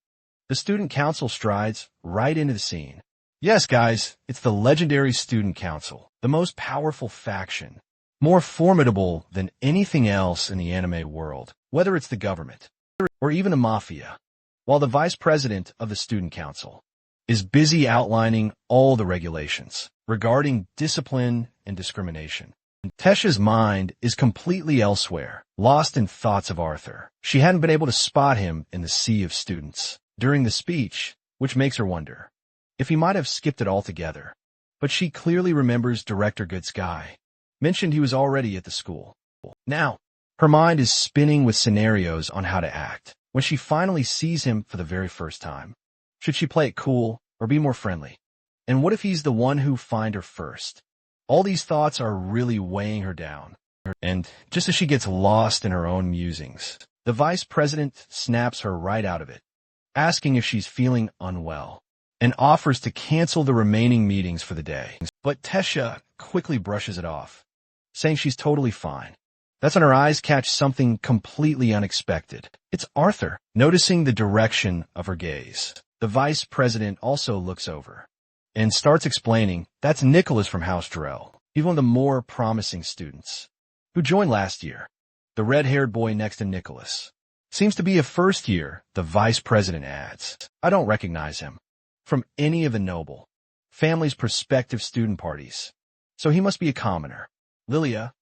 Speaker 1: The student council strides right into the scene. Yes, guys, it's the legendary student council, the most powerful faction, more formidable than anything else in the anime world, whether it's the government or even the mafia. While the vice president of the student council is busy outlining all the regulations regarding discipline and discrimination, Tessia's mind is completely elsewhere, lost in thoughts of Arthur. She hadn't been able to spot him in the sea of students during the speech, which makes her wonder if he might have skipped it altogether. But she clearly remembers Director Good Sky mentioned he was already at the school. Now, her mind is spinning with scenarios on how to act when she finally sees him for the very first time. Should she play it cool or be more friendly? And what if he's the one who finds her first? All these thoughts are really weighing her down. And just as she gets lost in her own musings, the vice president snaps her right out of it, asking if she's feeling unwell, and offers to cancel the remaining meetings for the day. But Tessia quickly brushes it off, saying she's totally fine. That's when her eyes catch something completely unexpected. It's Arthur. Noticing the direction of her gaze, the vice president also looks over and starts explaining that's Nicholas from House Drell. He's one of the more promising students who joined last year. The red-haired boy next to Nicholas seems to be a first year, the vice president adds. I don't recognize him from any of the noble family's prospective student parties, so he must be a commoner. Lilia,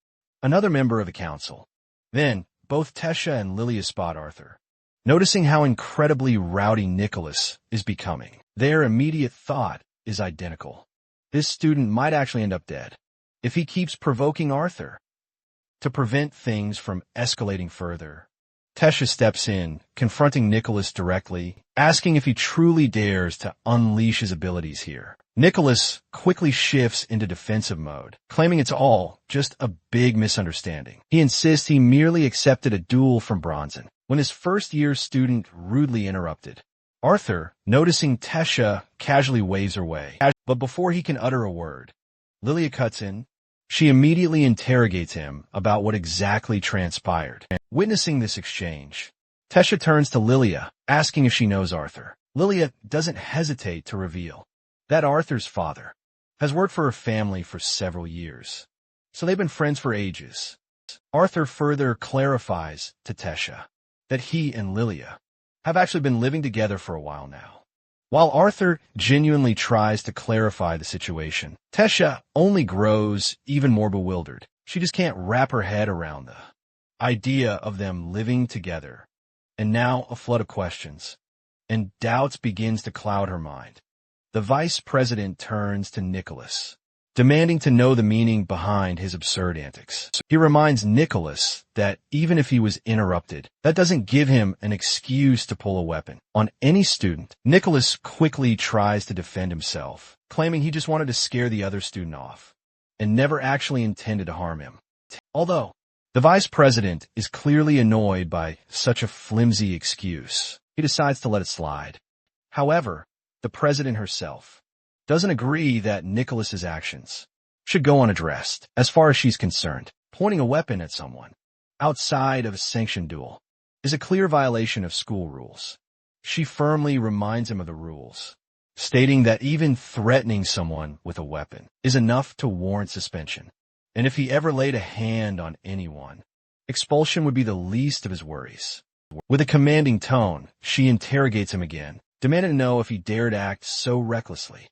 Speaker 1: another member of the council. Then, both Tessia and Lilia spot Arthur, noticing how incredibly rowdy Nicholas is becoming. Their immediate thought is identical. This student might actually end up dead if he keeps provoking Arthur. To prevent things from escalating further, Tessia steps in, confronting Nicholas directly, asking if he truly dares to unleash his abilities here. Nicholas quickly shifts into defensive mode, claiming it's all just a big misunderstanding. He insists he merely accepted a duel from Bronson when his first-year student rudely interrupted. Arthur, noticing Tessia, casually waves her way. But before he can utter a word, Lilia cuts in. She immediately interrogates him about what exactly transpired. Witnessing this exchange, Tessia turns to Lilia, asking if she knows Arthur. Lilia doesn't hesitate to reveal that Arthur's father has worked for her family for several years, so they've been friends for ages. Arthur further clarifies to Tessia that he and Lilia have actually been living together for a while now. While Arthur genuinely tries to clarify the situation, Tessia only grows even more bewildered. She just can't wrap her head around the idea of them living together. And now a flood of questions and doubts begins to cloud her mind. The vice president turns to Nicholas, demanding to know the meaning behind his absurd antics. He reminds Nicholas that even if he was interrupted, that doesn't give him an excuse to pull a weapon on any student. Nicholas quickly tries to defend himself, claiming he just wanted to scare the other student off and never actually intended to harm him. Although the vice president is clearly annoyed by such a flimsy excuse, he decides to let it slide. However, the president herself doesn't agree that Nicholas's actions should go unaddressed. As far as she's concerned, pointing a weapon at someone outside of a sanctioned duel is a clear violation of school rules. She firmly reminds him of the rules, stating that even threatening someone with a weapon is enough to warrant suspension. And if he ever laid a hand on anyone, expulsion would be the least of his worries. With a commanding tone, she interrogates him again, demanding to know if he dared act so recklessly.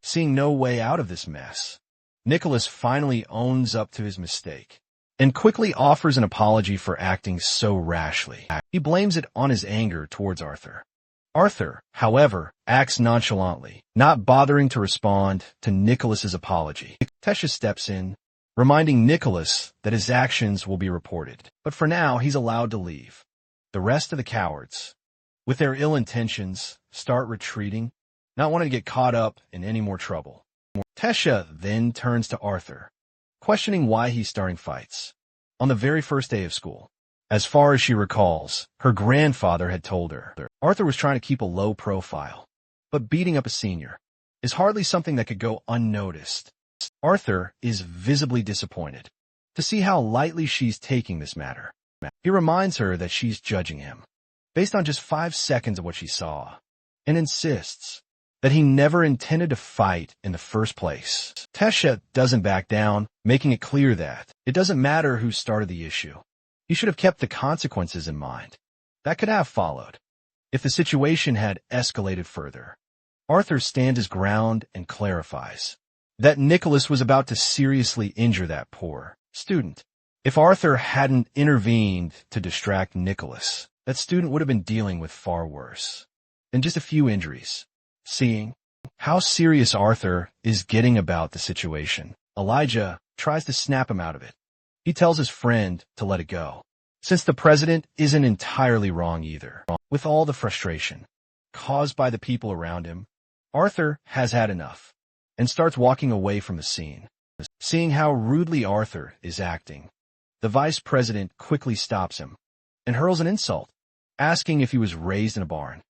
Speaker 1: Seeing no way out of this mess, Nicholas finally owns up to his mistake and quickly offers an apology for acting so rashly. He blames it on his anger towards Arthur. Arthur, however, acts nonchalantly, not bothering to respond to Nicholas's apology. Tessia steps in, reminding Nicholas that his actions will be reported, but for now he's allowed to leave. The rest of the cowards, with their ill intentions, start retreating, not wanting to get caught up in any more trouble. Tessia then turns to Arthur, questioning why he's starting fights on the very first day of school. As far as she recalls, her grandfather had told her Arthur was trying to keep a low profile, but beating up a senior is hardly something that could go unnoticed. Arthur is visibly disappointed to see how lightly she's taking this matter. He reminds her that she's judging him based on just 5 seconds of what she saw, and insists that he never intended to fight in the first place. Tesha doesn't back down, making it clear that it doesn't matter who started the issue. He should have kept the consequences in mind. That could have followed if the situation had escalated further. Arthur stands his ground and clarifies that Nicholas was about to seriously injure that poor student. If Arthur hadn't intervened to distract Nicholas, that student would have been dealing with far worse than just a few injuries. Seeing how serious Arthur is getting about the situation, Elijah tries to snap him out of it. He tells his friend to let it go, since the president isn't entirely wrong either. With all the frustration caused by the people around him, Arthur has had enough and starts walking away from the scene. Seeing how rudely Arthur is acting, the vice president quickly stops him and hurls an insult, asking if he was raised in a barn.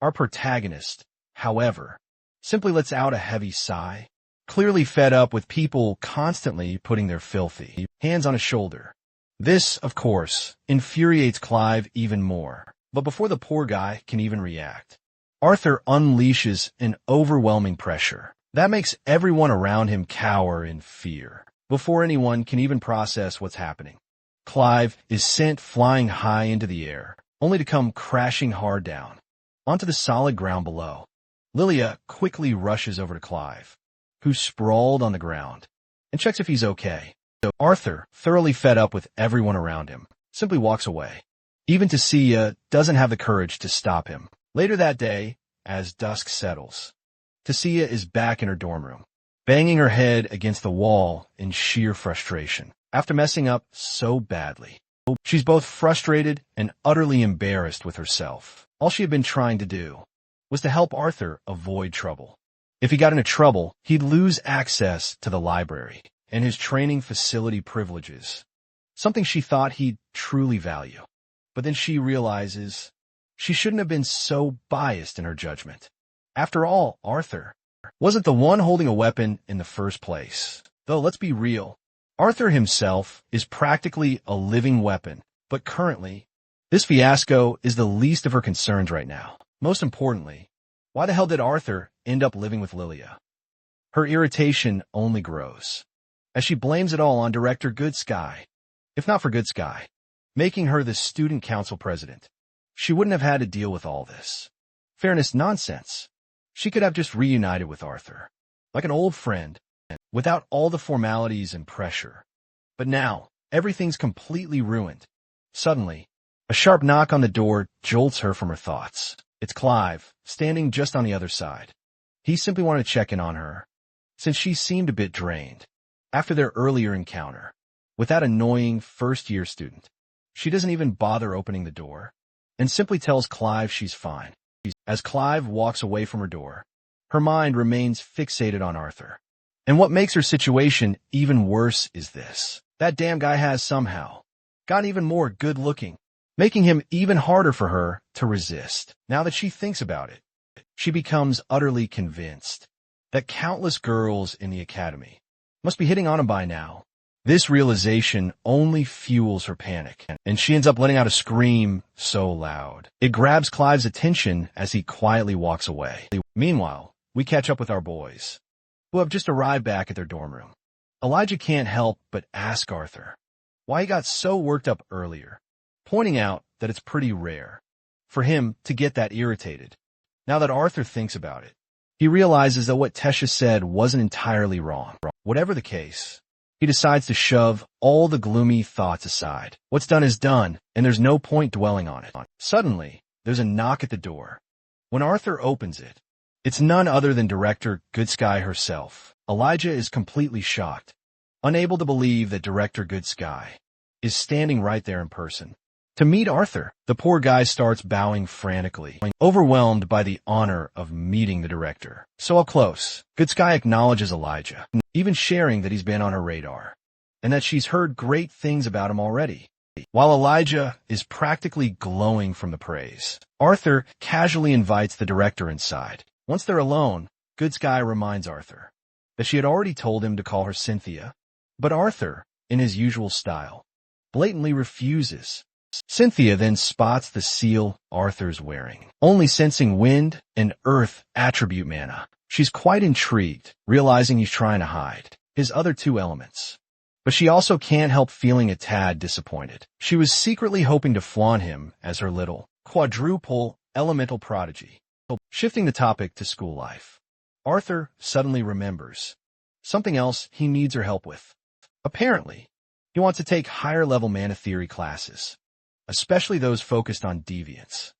Speaker 1: Our protagonist, however, simply lets out a heavy sigh, clearly fed up with people constantly putting their filthy hands on his shoulder. This, of course, infuriates Clive even more. But before the poor guy can even react, Arthur unleashes an overwhelming pressure that makes everyone around him cower in fear before anyone can even process what's happening. Clive is sent flying high into the air, only to come crashing hard down onto the solid ground below. Lilia quickly rushes over to Clive, who's sprawled on the ground, and checks if he's okay. So Arthur, thoroughly fed up with everyone around him, simply walks away. Even Tessia doesn't have the courage to stop him. Later that day, as dusk settles, Tessia is back in her dorm room, banging her head against the wall in sheer frustration. After messing up so badly, she's both frustrated and utterly embarrassed with herself. All she had been trying to do was to help Arthur avoid trouble. If he got into trouble, he'd lose access to the library and his training facility privileges, something she thought he'd truly value. But then she realizes she shouldn't have been so biased in her judgment. After all, Arthur wasn't the one holding a weapon in the first place. Though, let's be real, Arthur himself is practically a living weapon, but currently, this fiasco is the least of her concerns right now. Most importantly, why the hell did Arthur end up living with Lilia? Her irritation only grows as she blames it all on Director Good Sky. If not for Good Sky making her the student council president, she wouldn't have had to deal with all this fairness nonsense. She could have just reunited with Arthur, like an old friend, without all the formalities and pressure. But now, everything's completely ruined. Suddenly, a sharp knock on the door jolts her from her thoughts. It's Clive, standing just on the other side. He simply wanted to check in on her, since she seemed a bit drained after their earlier encounter with that annoying first-year student. She doesn't even bother opening the door, and simply tells Clive she's fine. As Clive walks away from her door, her mind remains fixated on Arthur. And what makes her situation even worse is this: that damn guy has somehow gotten even more good-looking, making him even harder for her to resist. Now that she thinks about it, she becomes utterly convinced that countless girls in the academy must be hitting on him by now. This realization only fuels her panic, and she ends up letting out a scream so loud it grabs Clive's attention as he quietly walks away. Meanwhile, we catch up with our boys, who have just arrived back at their dorm room. Elijah can't help but ask Arthur why he got so worked up earlier, pointing out that it's pretty rare for him to get that irritated. Now that Arthur thinks about it, he realizes that what Tesha said wasn't entirely wrong. Whatever the case, he decides to shove all the gloomy thoughts aside. What's done is done, and there's no point dwelling on it. Suddenly, there's a knock at the door. When Arthur opens it, it's none other than Director Good Sky herself. Elijah is completely shocked, unable to believe that Director Good Sky is standing right there in person. To meet Arthur, the poor guy starts bowing frantically, overwhelmed by the honor of meeting the director. So up close, Good Sky acknowledges Elijah, even sharing that he's been on her radar, and that she's heard great things about him already. While Elijah is practically glowing from the praise, Arthur casually invites the director inside. Once they're alone, Good Sky reminds Arthur that she had already told him to call her Cynthia, but Arthur, in his usual style, blatantly refuses Cynthia then spots the seal Arthur's wearing, only sensing wind and earth attribute mana. She's quite intrigued, realizing he's trying to hide his other two elements. But she also can't help feeling a tad disappointed. She was secretly hoping to flaunt him as her little quadruple elemental prodigy. Shifting the topic to school life, Arthur suddenly remembers something else he needs her help with. Apparently, he wants to take higher-level mana theory classes, especially those focused on deviance.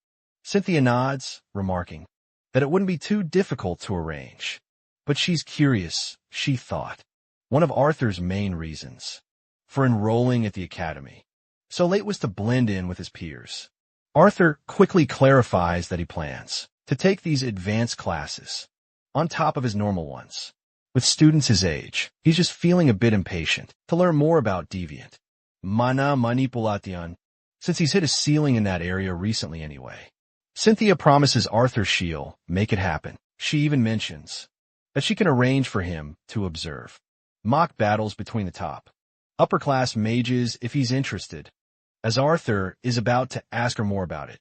Speaker 1: Cynthia nods, remarking that it wouldn't be too difficult to arrange. But she's curious, she thought. One of Arthur's main reasons for enrolling at the academy so late was to blend in with his peers. Arthur quickly clarifies that he plans to take these advanced classes on top of his normal ones. With students his age, he's just feeling a bit impatient to learn more about deviant mana manipulation, since he's hit a ceiling in that area recently anyway. Cynthia promises Arthur she'll make it happen. She even mentions that she can arrange for him to observe mock battles between the top upper-class mages if he's interested. As Arthur is about to ask her more about it,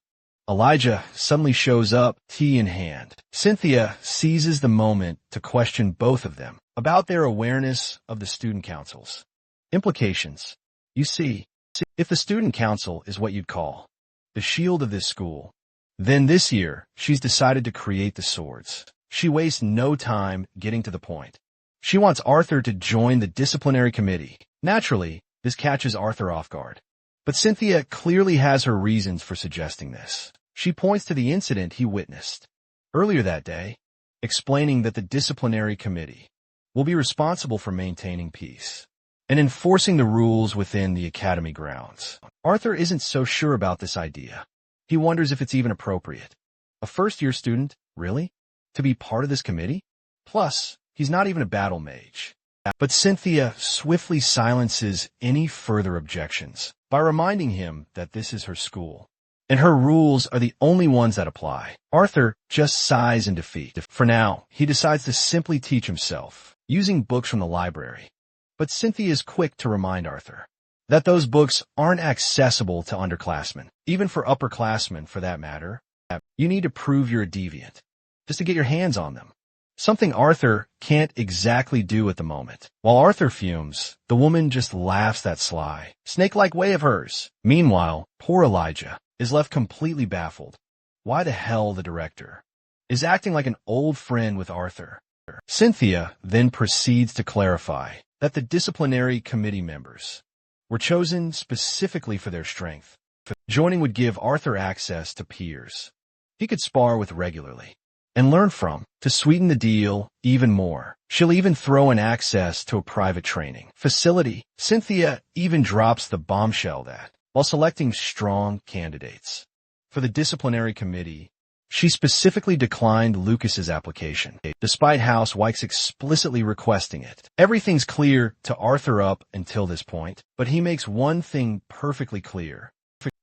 Speaker 1: Elijah suddenly shows up, tea in hand. Cynthia seizes the moment to question both of them about their awareness of the student council's implications. You see, if the student council is what you'd call the shield of this school, then this year she's decided to create the swords. She wastes no time getting to the point. She wants Arthur to join the disciplinary committee. Naturally, this catches Arthur off guard. But Cynthia clearly has her reasons for suggesting this. She points to the incident he witnessed earlier that day, explaining that the disciplinary committee will be responsible for maintaining peace and enforcing the rules within the academy grounds. Arthur isn't so sure about this idea. He wonders if it's even appropriate. A first-year student, really? To be part of this committee? Plus, he's not even a battle mage. But Cynthia swiftly silences any further objections by reminding him that this is her school, and her rules are the only ones that apply. Arthur just sighs in defeat. For now, he decides to simply teach himself, using books from the library. But Cynthia is quick to remind Arthur that those books aren't accessible to underclassmen, even for upperclassmen for that matter. You need to prove you're a deviant, just to get your hands on them. Something Arthur can't exactly do at the moment. While Arthur fumes, the woman just laughs that sly, snake-like way of hers. Meanwhile, poor Elijah is left completely baffled. Why the hell the director is acting like an old friend with Arthur? Cynthia then proceeds to clarify that the disciplinary committee members were chosen specifically for their strength. Joining would give Arthur access to peers he could spar with regularly and learn from. To sweeten the deal even more, she'll even throw in access to a private training facility. Cynthia even drops the bombshell that, while selecting strong candidates for the disciplinary committee, she specifically declined Lucas's application, despite House White's explicitly requesting it. Everything's clear to Arthur up until this point, but he makes one thing perfectly clear,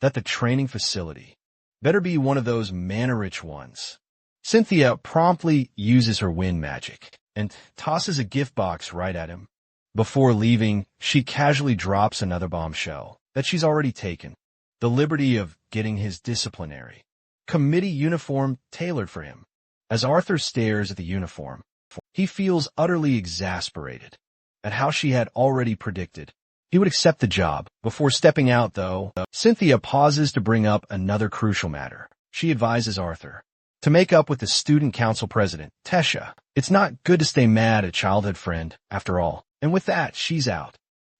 Speaker 1: that the training facility better be one of those mana-rich ones. Cynthia promptly uses her wind magic and tosses a gift box right at him. Before leaving, she casually drops another bombshell that she's already taken the liberty of getting his disciplinary committee uniform tailored for him. As Arthur stares at the uniform, he feels utterly exasperated at how she had already predicted he would accept the job. Before stepping out, though, Cynthia pauses to bring up another crucial matter. She advises Arthur to make up with the student council president, Tesha. It's not good to stay mad at a childhood friend, after all. And with that, she's out.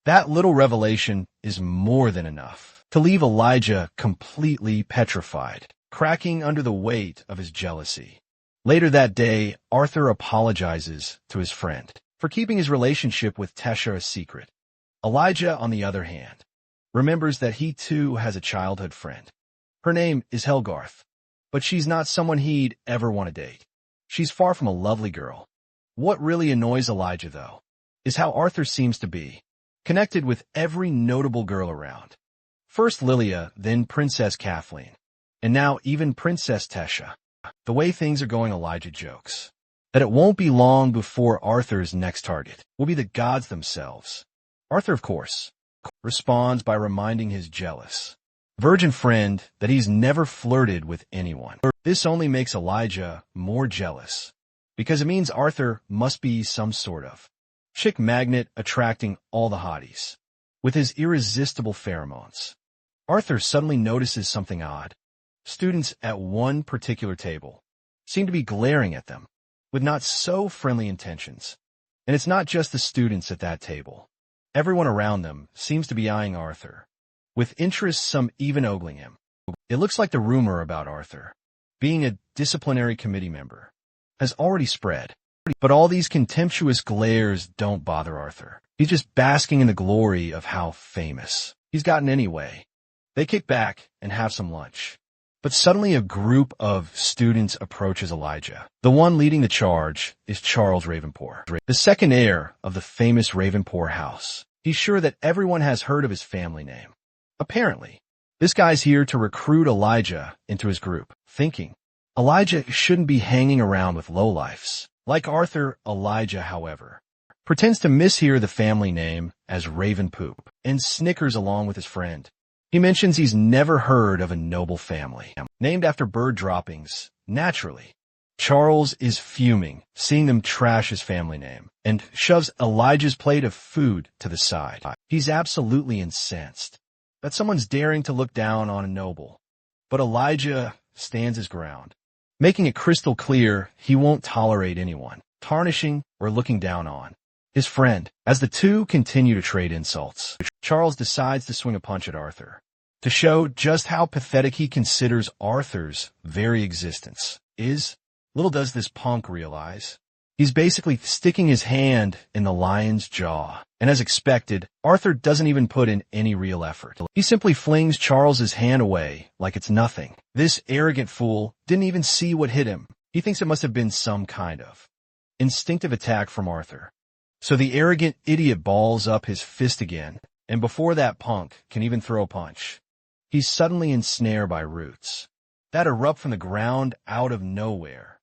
Speaker 1: That little revelation is more than enough to leave Elijah completely petrified, cracking under the weight of his jealousy. Later that day, Arthur apologizes to his friend for keeping his relationship with Tesha a secret. Elijah, on the other hand, remembers that he too has a childhood friend. Her name is Helgarth, but she's not someone he'd ever want to date. She's far from a lovely girl. What really annoys Elijah, though, is how Arthur seems to be connected with every notable girl around. First Lilia, then Princess Kathleen, and now even Princess Tesha. The way things are going, Elijah jokes that it won't be long before Arthur's next target will be the gods themselves. Arthur, of course, responds by reminding his jealous virgin friend that he's never flirted with anyone. This only makes Elijah more jealous, because it means Arthur must be some sort of chick magnet attracting all the hotties. With his irresistible pheromones, Arthur suddenly notices something odd. Students at one particular table seem to be glaring at them with not so friendly intentions. And it's not just the students at that table. Everyone around them seems to be eyeing Arthur, with interest, some even ogling him. It looks like the rumor about Arthur being a disciplinary committee member has already spread. But all these contemptuous glares don't bother Arthur. He's just basking in the glory of how famous he's gotten anyway. They kick back and have some lunch. But suddenly a group of students approaches Elijah. The one leading the charge is Charles Ravenpour, the second heir of the famous Ravenpour house. He's sure that everyone has heard of his family name. Apparently, this guy's here to recruit Elijah into his group, thinking Elijah shouldn't be hanging around with lowlifes. Like Arthur, Elijah, however, pretends to mishear the family name as Ravenpoop and snickers along with his friend. He mentions he's never heard of a noble family, named after bird droppings. Naturally, Charles is fuming, seeing them trash his family name, and shoves Elijah's plate of food to the side. He's absolutely incensed that someone's daring to look down on a noble. But Elijah stands his ground, making it crystal clear he won't tolerate anyone tarnishing or looking down on his friend. As the two continue to trade insults, Charles decides to swing a punch at Arthur, to show just how pathetic he considers Arthur's very existence is. Little does this punk realize, he's basically sticking his hand in the lion's jaw. And as expected, Arthur doesn't even put in any real effort. He simply flings Charles's hand away like it's nothing. This arrogant fool didn't even see what hit him. He thinks it must have been some kind of instinctive attack from Arthur. So the arrogant idiot balls up his fist again, and before that punk can even throw a punch, he's suddenly ensnared by roots that erupt from the ground out of nowhere.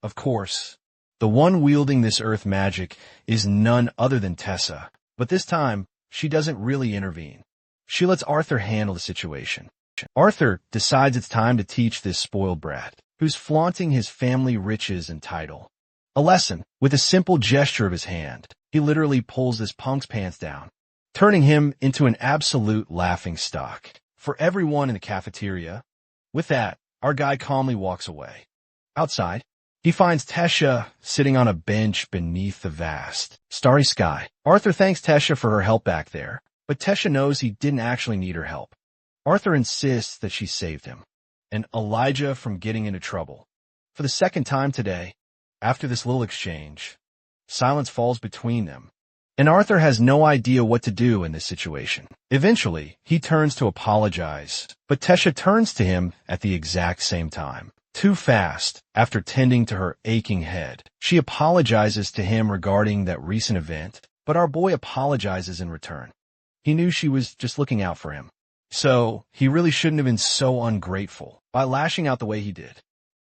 Speaker 1: Of course, the one wielding this earth magic is none other than Tessa, but this time, she doesn't really intervene. She lets Arthur handle the situation. Arthur decides it's time to teach this spoiled brat, who's flaunting his family riches and title, a lesson. With a simple gesture of his hand, he literally pulls this punk's pants down, turning him into an absolute laughingstock for everyone in the cafeteria. With that, our guy calmly walks away. Outside, he finds Tessa sitting on a bench beneath the vast, starry sky. Arthur thanks Tessa for her help back there, but Tessa knows he didn't actually need her help. Arthur insists that she saved him and Elijah from getting into trouble. For the second time today, after this little exchange, silence falls between them, and Arthur has no idea what to do in this situation. Eventually, he turns to apologize, but Tessa turns to him at the exact same time. Too fast, after tending to her aching head. She apologizes to him regarding that recent event, but our boy apologizes in return. He knew she was just looking out for him. So, he really shouldn't have been so ungrateful by lashing out the way he did.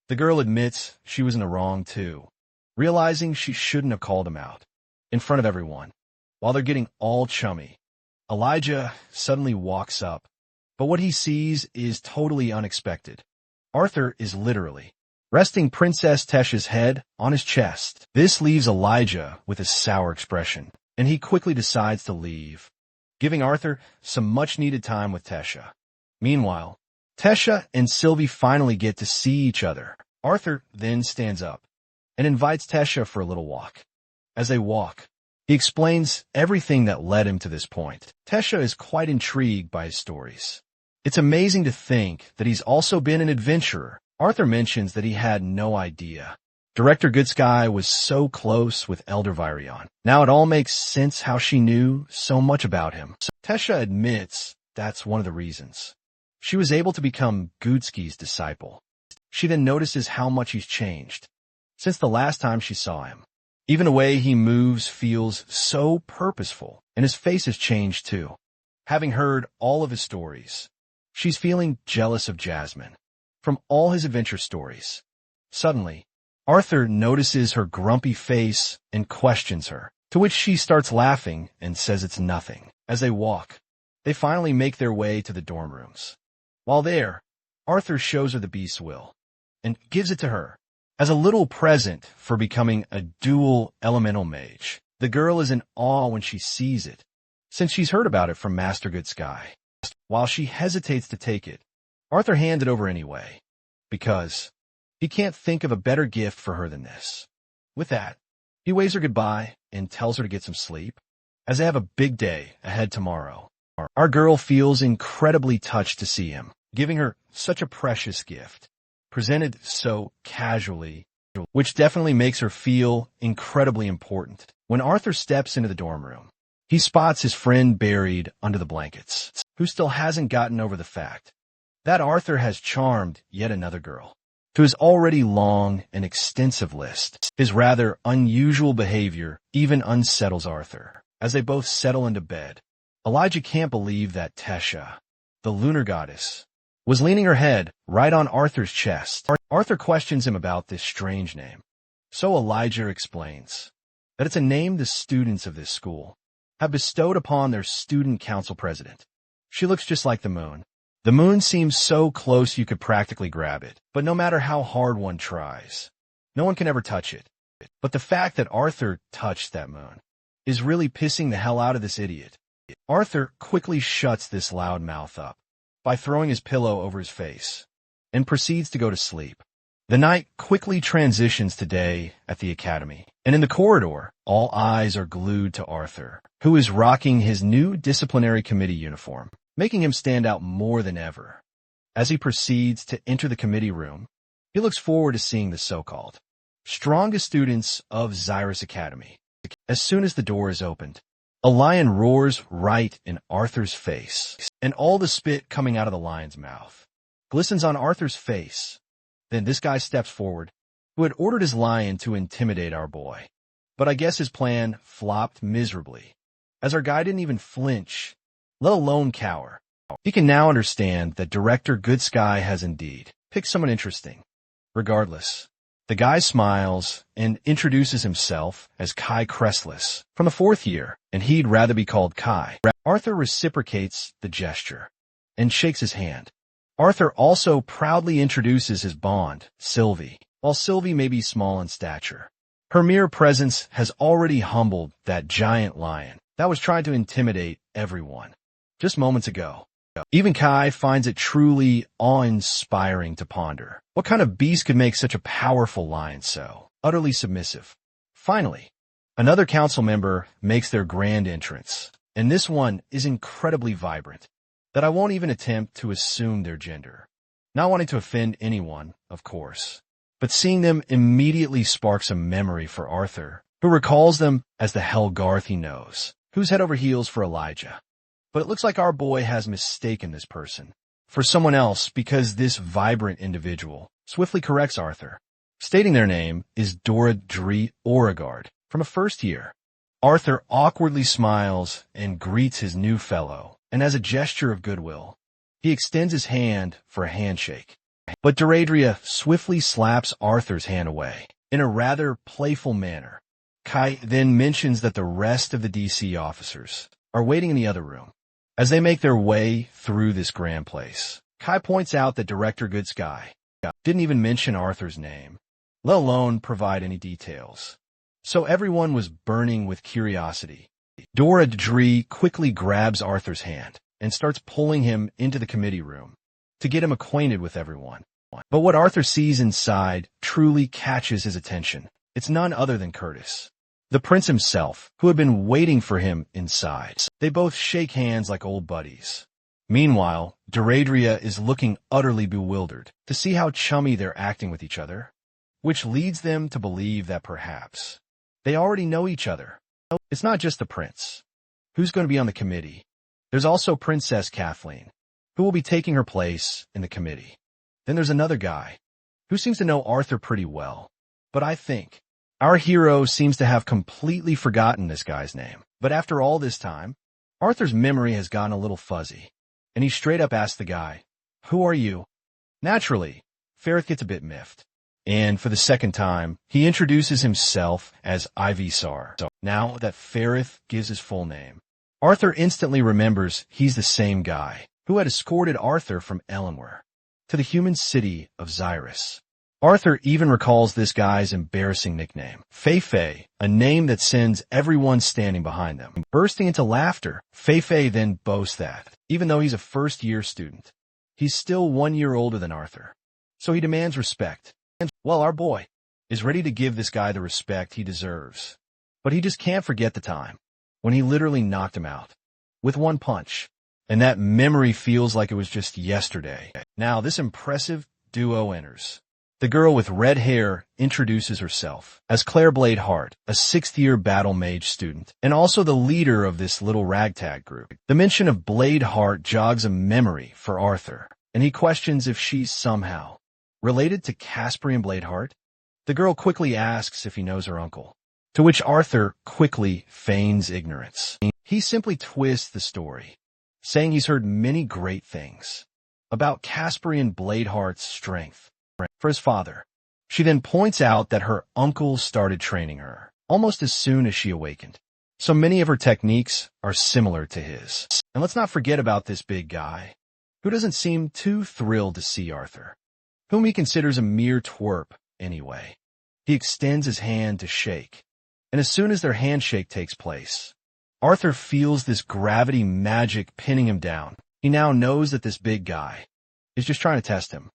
Speaker 1: The girl admits she was in the wrong too, realizing she shouldn't have called him out in front of everyone. While they're getting all chummy, Elijah suddenly walks up, but what he sees is totally unexpected. Arthur is literally resting Princess Tessa's head on his chest. This leaves Elijah with a sour expression, and he quickly decides to leave, giving Arthur some much-needed time with Tessa. Meanwhile, Tessa and Sylvie finally get to see each other. Arthur then stands up and invites Tessa for a little walk. As they walk, he explains everything that led him to this point. Tessa is quite intrigued by his stories. It's amazing to think that he's also been an adventurer. Arthur mentions that he had no idea Director Goodsky was so close with Elder Virion. Now it all makes sense how she knew so much about him. So Tessa admits that's one of the reasons she was able to become Goodsky's disciple. She then notices how much he's changed since the last time she saw him. Even the way he moves feels so purposeful, and his face has changed too. Having heard all of his stories, she's feeling jealous of Jasmine from all his adventure stories. Suddenly, Arthur notices her grumpy face and questions her, to which she starts laughing and says it's nothing. As they walk, they finally make their way to the dorm rooms, While there, Arthur shows her the beast's will and gives it to her as a little present for becoming a dual elemental mage. The girl is in awe when she sees it, since she's heard about it from Master Good Sky. While she hesitates to take it, Arthur hands it over anyway, because he can't think of a better gift for her than this. With that, he waves her goodbye and tells her to get some sleep, as they have a big day ahead tomorrow. Our girl feels incredibly touched to see him, giving her such a precious gift, presented so casually, which definitely makes her feel incredibly important. When Arthur steps into the dorm room, he spots his friend buried under the blankets, who still hasn't gotten over the fact that Arthur has charmed yet another girl. To his already long and extensive list, his rather unusual behavior even unsettles Arthur. As they both settle into bed, Elijah can't believe that Tesha, the lunar goddess, was leaning her head right on Arthur's chest. Arthur questions him about this strange name. So Elijah explains that it's a name the students of this school have bestowed upon their student council president. She looks just like the moon. The moon seems so close you could practically grab it, but no matter how hard one tries, no one can ever touch it. But the fact that Arthur touched that moon is really pissing the hell out of this idiot. Arthur quickly shuts this loud mouth up by throwing his pillow over his face and proceeds to go to sleep. The night quickly transitions to day at the academy, and in the corridor, all eyes are glued to Arthur, who is rocking his new disciplinary committee uniform, making him stand out more than ever. As he proceeds to enter the committee room, he looks forward to seeing the so-called strongest students of Xyrus Academy. As soon as the door is opened, a lion roars right in Arthur's face, and all the spit coming out of the lion's mouth glistens on Arthur's face. Then this guy steps forward, who had ordered his lion to intimidate our boy. But I guess his plan flopped miserably, as our guy didn't even flinch, let alone cower. He can now understand that Director Good Sky has indeed picked someone interesting. Regardless, the guy smiles and introduces himself as Kai Cressless from the 4th year, and he'd rather be called Kai. Arthur reciprocates the gesture and shakes his hand. Arthur also proudly introduces his bond, Sylvie. While Sylvie may be small in stature, her mere presence has already humbled that giant lion that was trying to intimidate everyone just moments ago. Even Kai finds it truly awe-inspiring to ponder. What kind of beast could make such a powerful lion so utterly submissive? Finally, another council member makes their grand entrance, and this one is incredibly vibrant, that I won't even attempt to assume their gender. Not wanting to offend anyone, of course, but seeing them immediately sparks a memory for Arthur, who recalls them as the Helgarth he knows, who's head over heels for Elijah. But it looks like our boy has mistaken this person for someone else, because this vibrant individual swiftly corrects Arthur, stating their name is Dora Dree Oregard from a 1st year. Arthur awkwardly smiles and greets his new fellow, and as a gesture of goodwill, he extends his hand for a handshake. But Doradria swiftly slaps Arthur's hand away in a rather playful manner. Kai then mentions that the rest of the DC officers are waiting in the other room. As they make their way through this grand place, Kai points out that Director Good Sky didn't even mention Arthur's name, let alone provide any details. So everyone was burning with curiosity. Dora Dree quickly grabs Arthur's hand and starts pulling him into the committee room to get him acquainted with everyone. But what Arthur sees inside truly catches his attention. It's none other than Curtis, the prince himself, who had been waiting for him inside. They both shake hands like old buddies. Meanwhile, Doradria is looking utterly bewildered to see how chummy they're acting with each other, which leads them to believe that perhaps they already know each other. It's not just the prince, who's going to be on the committee. There's also Princess Kathleen, who will be taking her place in the committee. Then there's another guy, who seems to know Arthur pretty well, but I think our hero seems to have completely forgotten this guy's name. But after all this time, Arthur's memory has gotten a little fuzzy, and he straight up asks the guy, "Who are you?" Naturally, Ferrith gets a bit miffed, and for the 2nd time, he introduces himself as Ivisar. So now that Ferrith gives his full name, Arthur instantly remembers he's the same guy who had escorted Arthur from Elenwer to the human city of Xyrus. Arthur even recalls this guy's embarrassing nickname, Feifei, a name that sends everyone standing behind them. Bursting into laughter, Feifei then boasts that, even though he's a first-year student, he's still 1 year older than Arthur. So he demands respect. And, well, our boy is ready to give this guy the respect he deserves. But he just can't forget the time when he literally knocked him out with one punch. And that memory feels like it was just yesterday. Now, this impressive duo enters. The girl with red hair introduces herself as Claire Bladeheart, a 6th-year battle mage student, and also the leader of this little ragtag group. The mention of Bladeheart jogs a memory for Arthur, and he questions if she's somehow related to Casperian Bladeheart. The girl quickly asks if he knows her uncle, to which Arthur quickly feigns ignorance. He simply twists the story, saying he's heard many great things about Casperian Bladeheart's strength for his father. She then points out that her uncle started training her almost as soon as she awakened. So many of her techniques are similar to his. And let's not forget about this big guy, who doesn't seem too thrilled to see Arthur, whom he considers a mere twerp anyway. He extends his hand to shake, and as soon as their handshake takes place, Arthur feels this gravity magic pinning him down. He now knows that this big guy is just trying to test him.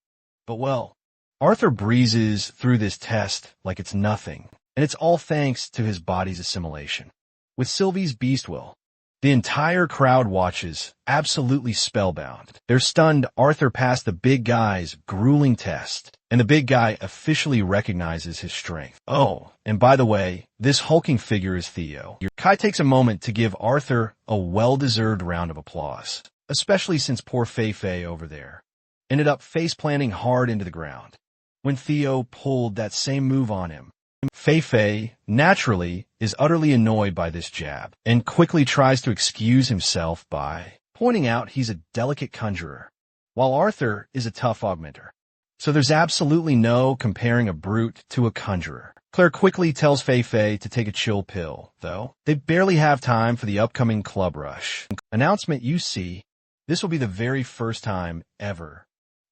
Speaker 1: But well, Arthur breezes through this test like it's nothing, and it's all thanks to his body's assimilation. With Sylvie's beast will, the entire crowd watches, absolutely spellbound. They're stunned Arthur passed the big guy's grueling test, and the big guy officially recognizes his strength. Oh, and by the way, this hulking figure is Theo. Kai takes a moment to give Arthur a well-deserved round of applause, especially since poor Feifei over there ended up face-planting hard into the ground when Theo pulled that same move on him. Feifei, naturally, is utterly annoyed by this jab and quickly tries to excuse himself by pointing out he's a delicate conjurer, while Arthur is a tough augmenter. So there's absolutely no comparing a brute to a conjurer. Claire quickly tells Feifei to take a chill pill, though. They barely have time for the upcoming club rush announcement. You see, this will be the very first time ever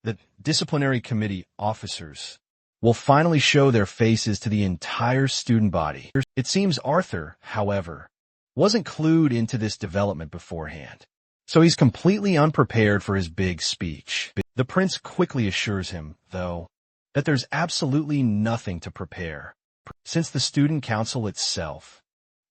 Speaker 1: that disciplinary committee officers will finally show their faces to the entire student body. It seems Arthur, however, wasn't clued into this development beforehand, so he's completely unprepared for his big speech. The prince quickly assures him, though, that there's absolutely nothing to prepare, since the student council itself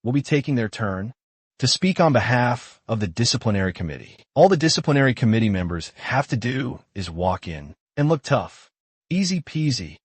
Speaker 1: will be taking their turn to speak on behalf of the disciplinary committee. All the disciplinary committee members have to do is walk in and look tough. Easy peasy.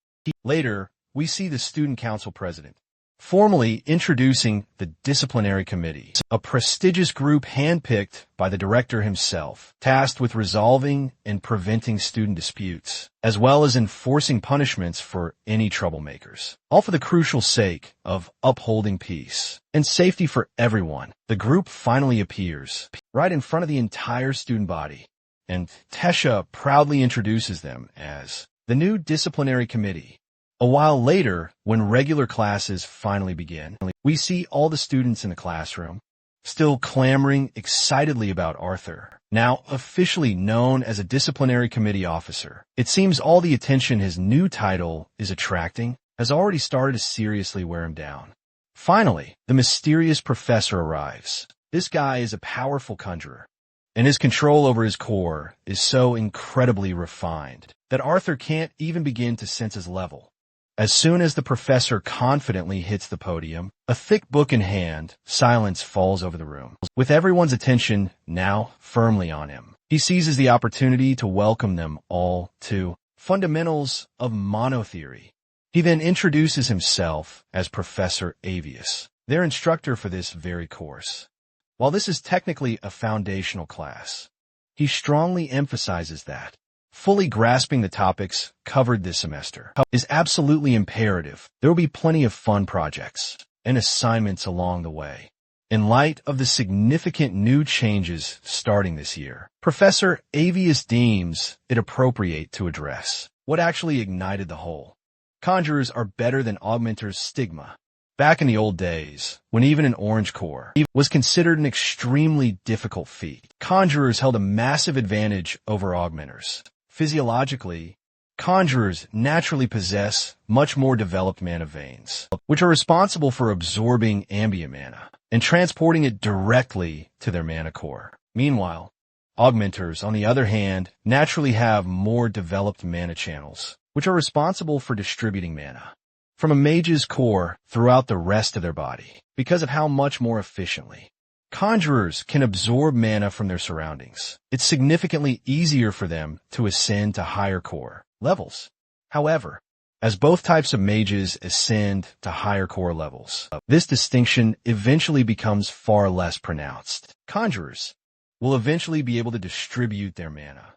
Speaker 1: Later, we see the student council president formally introducing the disciplinary committee, a prestigious group handpicked by the director himself, tasked with resolving and preventing student disputes, as well as enforcing punishments for any troublemakers, all for the crucial sake of upholding peace and safety for everyone. The group finally appears right in front of the entire student body, and Tesha proudly introduces them as the new disciplinary committee. A while later, when regular classes finally begin, we see all the students in the classroom still clamoring excitedly about Arthur, now officially known as a disciplinary committee officer. It seems all the attention his new title is attracting has already started to seriously wear him down. Finally, the mysterious professor arrives. This guy is a powerful conjurer, and his control over his core is so incredibly refined that Arthur can't even begin to sense his level. As soon as the professor confidently hits the podium, a thick book in hand, silence falls over the room. With everyone's attention now firmly on him, he seizes the opportunity to welcome them all to Fundamentals of Monotheory. He then introduces himself as Professor Avius, their instructor for this very course. While this is technically a foundational class, he strongly emphasizes that fully grasping the topics covered this semester is absolutely imperative. There will be plenty of fun projects and assignments along the way. In light of the significant new changes starting this year, Professor Avius deems it appropriate to address what actually ignited the whole. Conjurers are better than augmenters stigma, Back in the old days, when even an orange core was considered an extremely difficult feat, conjurers held a massive advantage over augmenters. Physiologically, conjurers naturally possess much more developed mana veins, which are responsible for absorbing ambient mana and transporting it directly to their mana core. Meanwhile, augmenters, on the other hand, naturally have more developed mana channels, which are responsible for distributing mana from a mage's core throughout the rest of their body. Because of how much more efficiently conjurers can absorb mana from their surroundings, it's significantly easier for them to ascend to higher core levels. However, as both types of mages ascend to higher core levels, this distinction eventually becomes far less pronounced. Conjurers will eventually be able to distribute their mana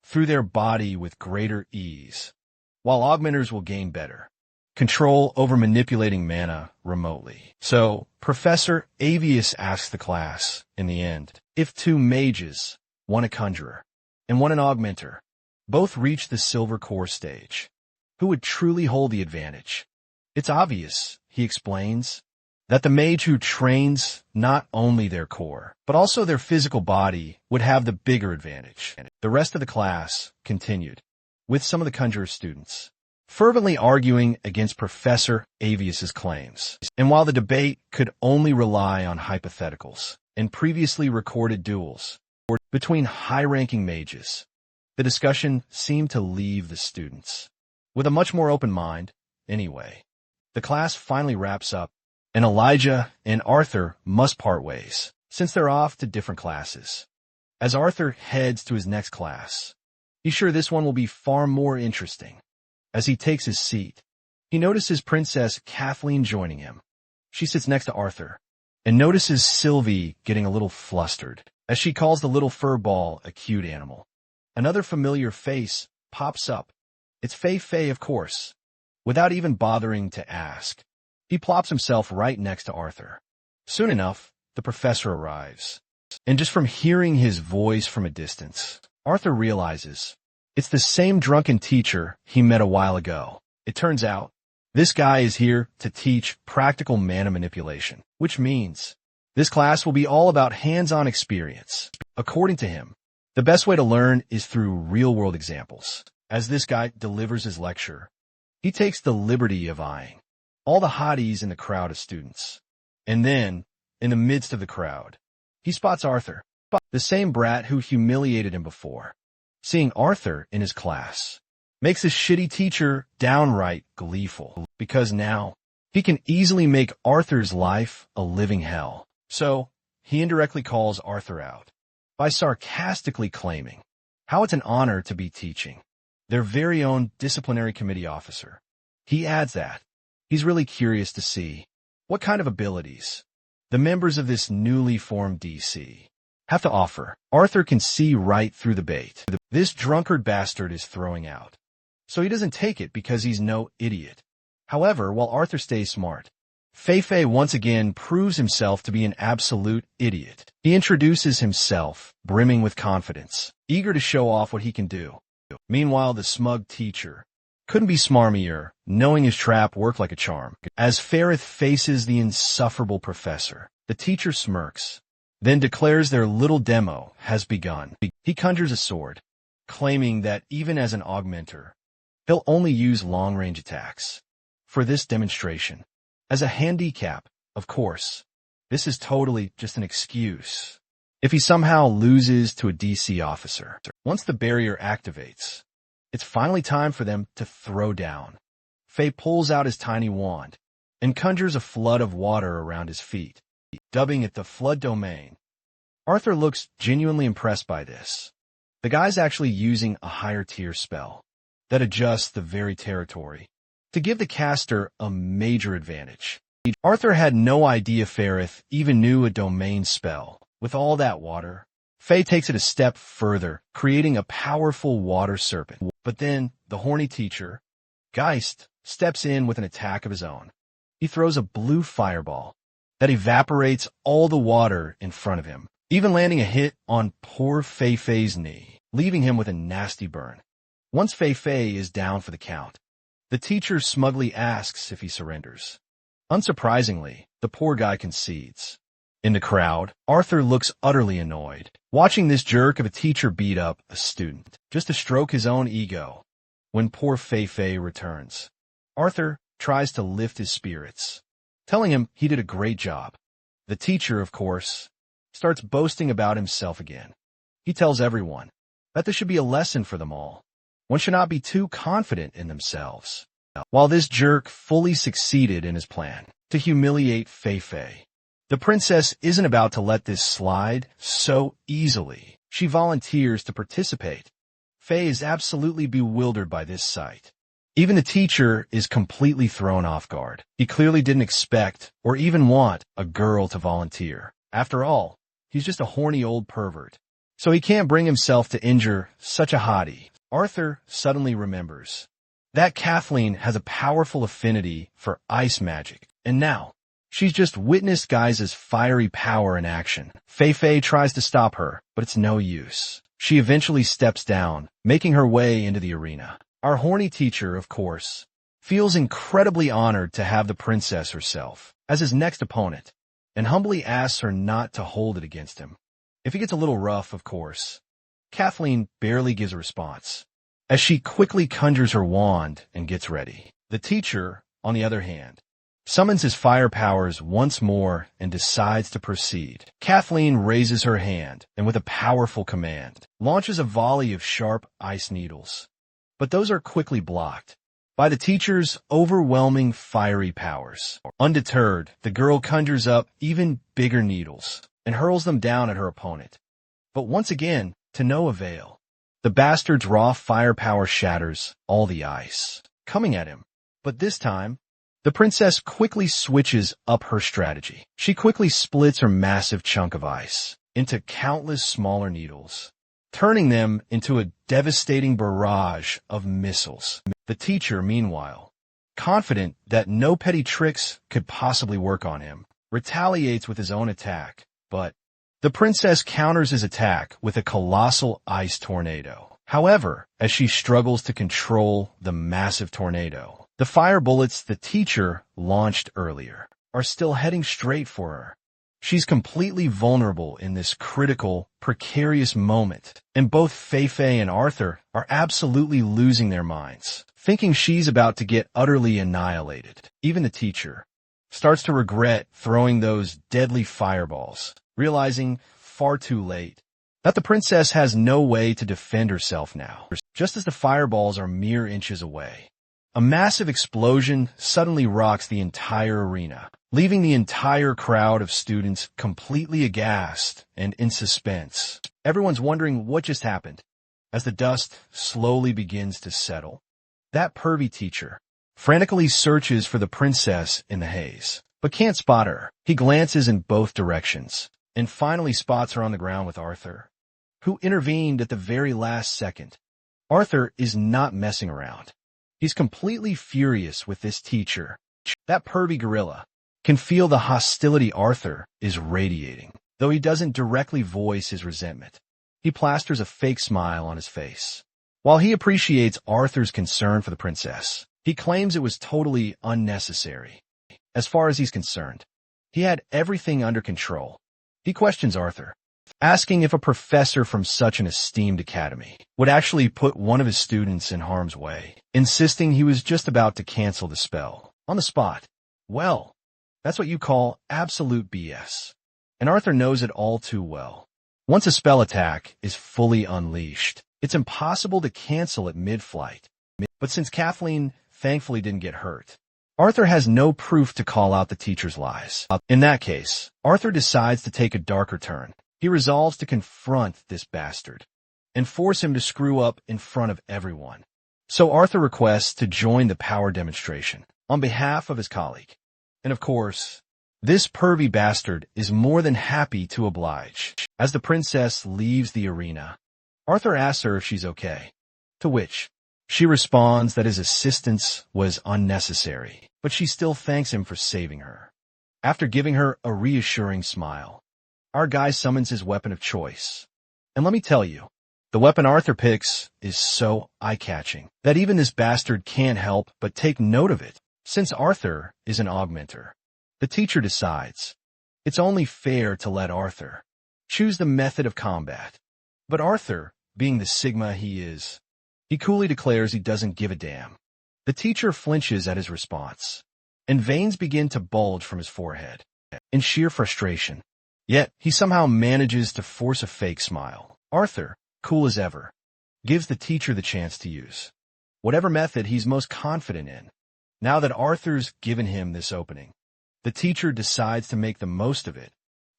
Speaker 1: through their body with greater ease, while augmenters will gain better control over manipulating mana remotely. So, Professor Avius asks the class, in the end, if two mages, one a conjurer and one an augmenter, both reach the silver core stage, who would truly hold the advantage? It's obvious, he explains, that the mage who trains not only their core, but also their physical body would have the bigger advantage. The rest of the class continued, with some of the conjurer students fervently arguing against Professor Avius's claims. And while the debate could only rely on hypotheticals and previously recorded duels between high-ranking mages, the discussion seemed to leave the students with a much more open mind. Anyway, the class finally wraps up, and Elijah and Arthur must part ways, since they're off to different classes. As Arthur heads to his next class, he's sure this one will be far more interesting. As he takes his seat, he notices Princess Kathleen joining him. She sits next to Arthur and notices Sylvie getting a little flustered as she calls the little fur ball a cute animal. Another familiar face pops up. It's Fei, of course. Without even bothering to ask, he plops himself right next to Arthur. Soon enough, the professor arrives, and just from hearing his voice from a distance, Arthur realizes it's the same drunken teacher he met a while ago. It turns out, this guy is here to teach practical mana manipulation, which means this class will be all about hands-on experience. According to him, the best way to learn is through real-world examples. As this guy delivers his lecture, he takes the liberty of eyeing all the hotties in the crowd of students. And then, in the midst of the crowd, he spots Arthur, the same brat who humiliated him before. Seeing Arthur in his class makes his shitty teacher downright gleeful, because now he can easily make Arthur's life a living hell. So, he indirectly calls Arthur out by sarcastically claiming how it's an honor to be teaching their very own disciplinary committee officer. He adds that he's really curious to see what kind of abilities the members of this newly formed DC have to offer. Arthur can see right through the bait this drunkard bastard is throwing out, so he doesn't take it because he's no idiot. However, while Arthur stays smart, Fei once again proves himself to be an absolute idiot. He introduces himself, brimming with confidence, eager to show off what he can do. Meanwhile, the smug teacher couldn't be smarmier, knowing his trap worked like a charm. As Ferrith faces the insufferable professor, the teacher smirks, then declares their little demo has begun. He conjures a sword, claiming that even as an augmenter, he'll only use long-range attacks for this demonstration. As a handicap, of course, this is totally just an excuse if he somehow loses to a DC officer. Once the barrier activates, it's finally time for them to throw down. Fei pulls out his tiny wand and conjures a flood of water around his feet, dubbing it the Flood Domain. Arthur looks genuinely impressed by this. The guy's actually using a higher tier spell that adjusts the very territory to give the caster a major advantage. Arthur had no idea Ferrith even knew a domain spell. With all that water, Fei takes it a step further, creating a powerful water serpent. But then, the horny teacher, Geist, steps in with an attack of his own. He throws a blue fireball that evaporates all the water in front of him, even landing a hit on poor Fei's knee, leaving him with a nasty burn. Once Fei is down for the count, the teacher smugly asks if he surrenders. Unsurprisingly, the poor guy concedes. In the crowd, Arthur looks utterly annoyed, watching this jerk of a teacher beat up a student, just to stroke his own ego. When poor Fei returns, Arthur tries to lift his spirits, telling him he did a great job. The teacher, of course, starts boasting about himself again. He tells everyone that this should be a lesson for them all. One should not be too confident in themselves. While this jerk fully succeeded in his plan to humiliate Fei, the princess isn't about to let this slide so easily. She volunteers to participate. Fei is absolutely bewildered by this sight. Even the teacher is completely thrown off guard. He clearly didn't expect or even want a girl to volunteer. After all, he's just a horny old pervert. So he can't bring himself to injure such a hottie. Arthur suddenly remembers that Kathleen has a powerful affinity for ice magic, and now she's just witnessed Guy's fiery power in action. Fei tries to stop her, but it's no use. She eventually steps down, making her way into the arena. Our horny teacher, of course, feels incredibly honored to have the princess herself as his next opponent, and humbly asks her not to hold it against him. If he gets a little rough, of course, Kathleen barely gives a response, as she quickly conjures her wand and gets ready. The teacher, on the other hand, summons his fire powers once more and decides to proceed. Kathleen raises her hand and with a powerful command, launches a volley of sharp ice needles. But those are quickly blocked by the teacher's overwhelming fiery powers. Undeterred, the girl conjures up even bigger needles and hurls them down at her opponent. But once again, to no avail. The bastard's raw firepower shatters all the ice coming at him. But this time, the princess quickly switches up her strategy. She quickly splits her massive chunk of ice into countless smaller needles, turning them into a devastating barrage of missiles. The teacher, meanwhile, confident that no petty tricks could possibly work on him, retaliates with his own attack, but the princess counters his attack with a colossal ice tornado. However, as she struggles to control the massive tornado, the fire bullets the teacher launched earlier are still heading straight for her. She's completely vulnerable in this critical, precarious moment, and both Fei and Arthur are absolutely losing their minds, thinking she's about to get utterly annihilated. Even the teacher starts to regret throwing those deadly fireballs, realizing far too late that the princess has no way to defend herself now. Just as the fireballs are mere inches away, a massive explosion suddenly rocks the entire arena, leaving the entire crowd of students completely aghast and in suspense. Everyone's wondering what just happened. As the dust slowly begins to settle, that pervy teacher frantically searches for the princess in the haze, but can't spot her. He glances in both directions and finally spots her on the ground with Arthur, who intervened at the very last second. Arthur is not messing around. He's completely furious with this teacher. That pervy gorilla can feel the hostility Arthur is radiating, though he doesn't directly voice his resentment. He plasters a fake smile on his face. While he appreciates Arthur's concern for the princess, he claims it was totally unnecessary. As far as he's concerned, he had everything under control. He questions Arthur, asking if a professor from such an esteemed academy would actually put one of his students in harm's way, insisting he was just about to cancel the spell on the spot. Well, that's what you call absolute BS. And Arthur knows it all too well. Once a spell attack is fully unleashed, it's impossible to cancel it mid-flight. But since Kathleen thankfully didn't get hurt, Arthur has no proof to call out the teacher's lies. In that case, Arthur decides to take a darker turn. He resolves to confront this bastard and force him to screw up in front of everyone. So Arthur requests to join the power demonstration on behalf of his colleague. And of course, this pervy bastard is more than happy to oblige. As the princess leaves the arena, Arthur asks her if she's okay, to which she responds that his assistance was unnecessary, but she still thanks him for saving her. After giving her a reassuring smile, our guy summons his weapon of choice. And let me tell you, the weapon Arthur picks is so eye-catching that even this bastard can't help but take note of it. Since Arthur is an augmenter, The teacher decides it's only fair to let Arthur choose the method of combat. But Arthur, being the Sigma he is, he coolly declares he doesn't give a damn. The teacher flinches at his response, and veins begin to bulge from his forehead in sheer frustration. Yet, he somehow manages to force a fake smile. Arthur, cool as ever, gives the teacher the chance to use whatever method he's most confident in. Now that Arthur's given him this opening, the teacher decides to make the most of it,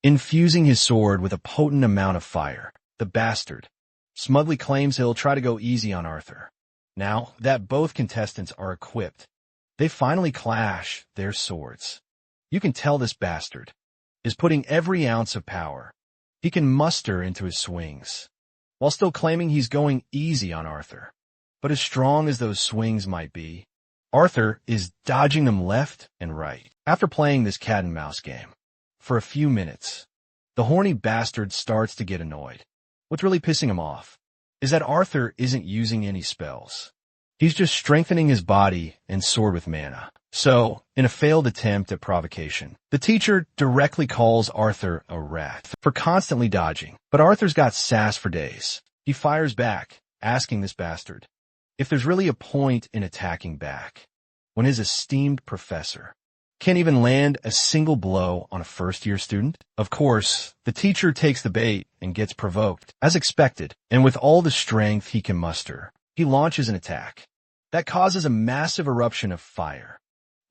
Speaker 1: infusing his sword with a potent amount of fire. The bastard smugly claims he'll try to go easy on Arthur. Now that both contestants are equipped, they finally clash their swords. You can tell this bastard is putting every ounce of power he can muster into his swings, while still claiming he's going easy on Arthur. But as strong as those swings might be, Arthur is dodging them left and right. After playing this cat-and-mouse game for a few minutes, the horny bastard starts to get annoyed. What's really pissing him off is that Arthur isn't using any spells. He's just strengthening his body and sword with mana. So, in a failed attempt at provocation, the teacher directly calls Arthur a rat for constantly dodging. But Arthur's got sass for days. He fires back, asking this bastard if there's really a point in attacking back when his esteemed professor can't even land a single blow on a first-year student. Of course, the teacher takes the bait and gets provoked, as expected, and with all the strength he can muster, he launches an attack that causes a massive eruption of fire.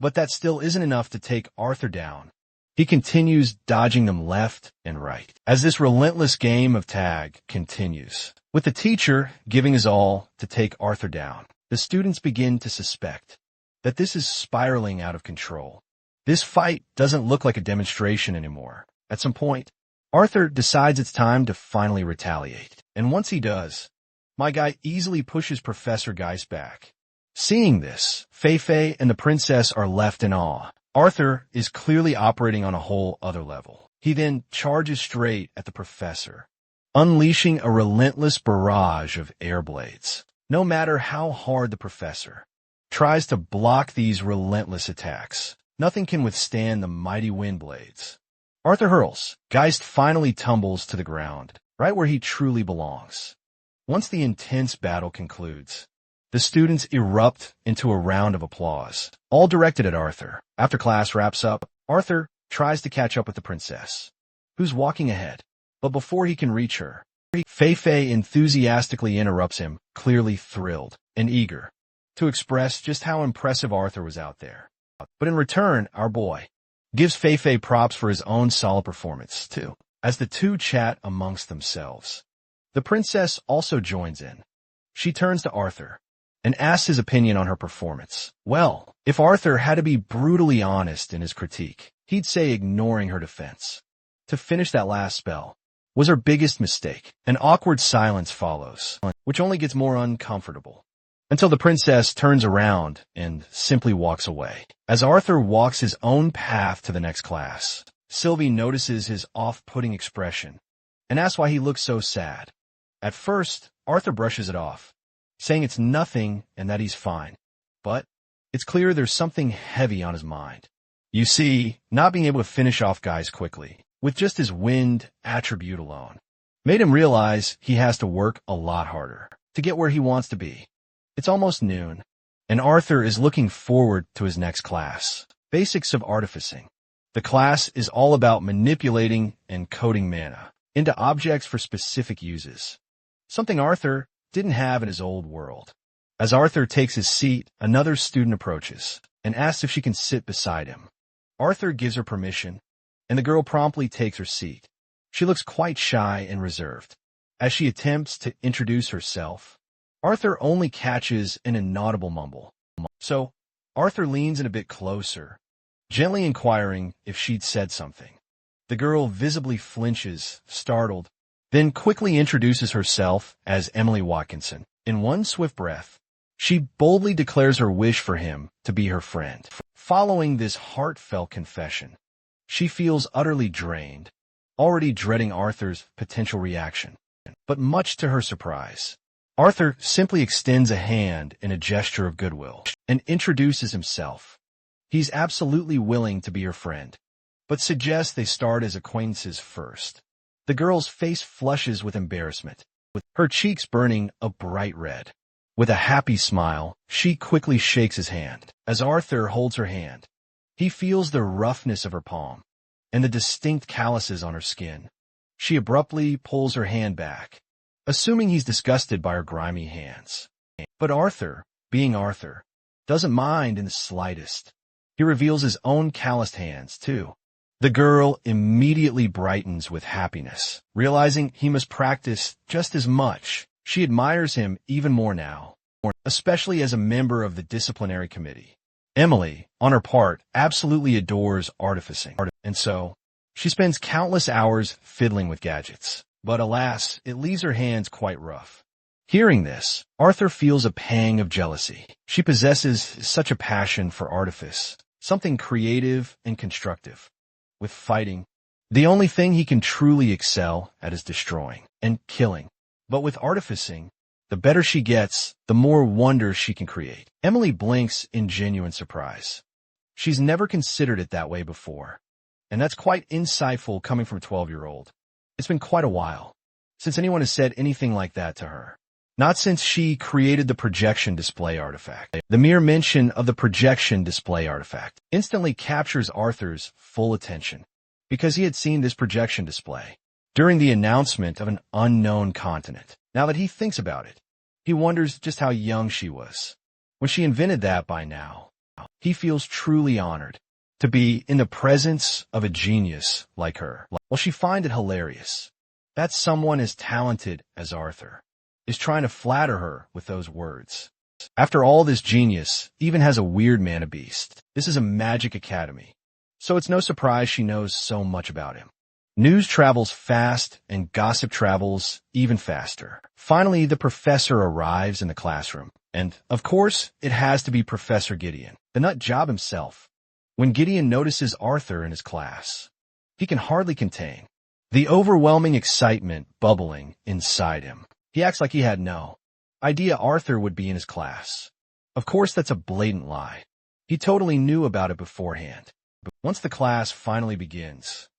Speaker 1: But that still isn't enough to take Arthur down. He continues dodging them left and right as this relentless game of tag continues. With the teacher giving his all to take Arthur down, the students begin to suspect that this is spiraling out of control. This fight doesn't look like a demonstration anymore. At some point, Arthur decides it's time to finally retaliate. And once he does, my guy easily pushes Professor Geist back. Seeing this, Fei and the princess are left in awe. Arthur is clearly operating on a whole other level. He then charges straight at the professor, unleashing a relentless barrage of air blades. No matter how hard the professor tries to block these relentless attacks, nothing can withstand the mighty wind blades. Arthur hurls. Geist finally tumbles to the ground, right where he truly belongs. Once the intense battle concludes, the students erupt into a round of applause, all directed at Arthur. After class wraps up, Arthur tries to catch up with the princess, who's walking ahead. But before he can reach her, Fei enthusiastically interrupts him, clearly thrilled and eager to express just how impressive Arthur was out there. But in return, our boy gives Fei props for his own solid performance, too. As the two chat amongst themselves, the princess also joins in. She turns to Arthur and asks his opinion on her performance. Well, if Arthur had to be brutally honest in his critique, he'd say ignoring her defense to finish that last spell was her biggest mistake. An awkward silence follows, which only gets more uncomfortable, until the princess turns around and simply walks away. As Arthur walks his own path to the next class, Sylvie notices his off-putting expression and asks why he looks so sad. At first, Arthur brushes it off, saying it's nothing and that he's fine. But it's clear there's something heavy on his mind. You see, not being able to finish off guys quickly, with just his wind attribute alone, made him realize he has to work a lot harder to get where he wants to be. It's almost noon, and Arthur is looking forward to his next class, Basics of Artificing. The class is all about manipulating and coding mana into objects for specific uses, something Arthur didn't have in his old world. As Arthur takes his seat, another student approaches and asks if she can sit beside him. Arthur gives her permission, and the girl promptly takes her seat. She looks quite shy and reserved. As she attempts to introduce herself, Arthur only catches an inaudible mumble. So, Arthur leans in a bit closer, gently inquiring if she'd said something. The girl visibly flinches, startled, then quickly introduces herself as Emily Watkinson. In one swift breath, she boldly declares her wish for him to be her friend. Following this heartfelt confession, she feels utterly drained, already dreading Arthur's potential reaction. But much to her surprise, Arthur simply extends a hand in a gesture of goodwill and introduces himself. He's absolutely willing to be her friend, but suggests they start as acquaintances first. The girl's face flushes with embarrassment, with her cheeks burning a bright red. With a happy smile, she quickly shakes his hand. As Arthur holds her hand, he feels the roughness of her palm and the distinct calluses on her skin. She abruptly pulls her hand back, assuming he's disgusted by her grimy hands. But Arthur, being Arthur, doesn't mind in the slightest. He reveals his own calloused hands, too. The girl immediately brightens with happiness, realizing he must practice just as much. She admires him even more now, especially as a member of the disciplinary committee. Emily, on her part, absolutely adores artificing, and so she spends countless hours fiddling with gadgets. But alas, it leaves her hands quite rough. Hearing this, Arthur feels a pang of jealousy. She possesses such a passion for artifice, something creative and constructive. With fighting, the only thing he can truly excel at is destroying and killing. But with artificing, the better she gets, the more wonders she can create. Emily blinks in genuine surprise. She's never considered it that way before, and that's quite insightful coming from a 12-year-old. It's been quite a while since anyone has said anything like that to her. Not since she created the projection display artifact. The mere mention of the projection display artifact instantly captures Arthur's full attention, because he had seen this projection display during the announcement of an unknown continent. Now that he thinks about it, he wonders just how young she was when she invented that. By now, he feels truly honored to be in the presence of a genius like her. While she finds it hilarious that someone as talented as Arthur is trying to flatter her with those words. After all, this genius even has a weird mana beast. This is a magic academy, so it's no surprise she knows so much about him. News travels fast and gossip travels even faster. Finally, the professor arrives in the classroom, and, of course, it has to be Professor Gideon, the nut job himself. When Gideon notices Arthur in his class, he can hardly contain the overwhelming excitement bubbling inside him. He acts like he had no idea Arthur would be in his class. Of course, that's a blatant lie. He totally knew about it beforehand. But once the class finally begins,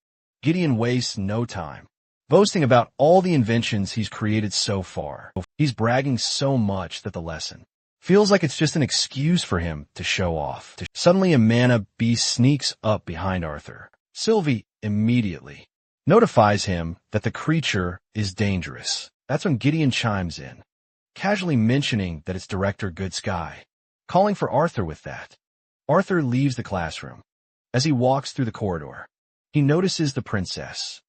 Speaker 1: Gideon wastes no time boasting about all the inventions he's created so far. He's bragging so much that the lesson feels like it's just an excuse for him to show off. Suddenly, a mana beast sneaks up behind Arthur. Sylvie immediately notifies him that the creature is dangerous. That's when Gideon chimes in, casually mentioning that it's Director Good Sky, calling for Arthur with that. Arthur leaves the classroom. As he walks through the corridor, he notices the princess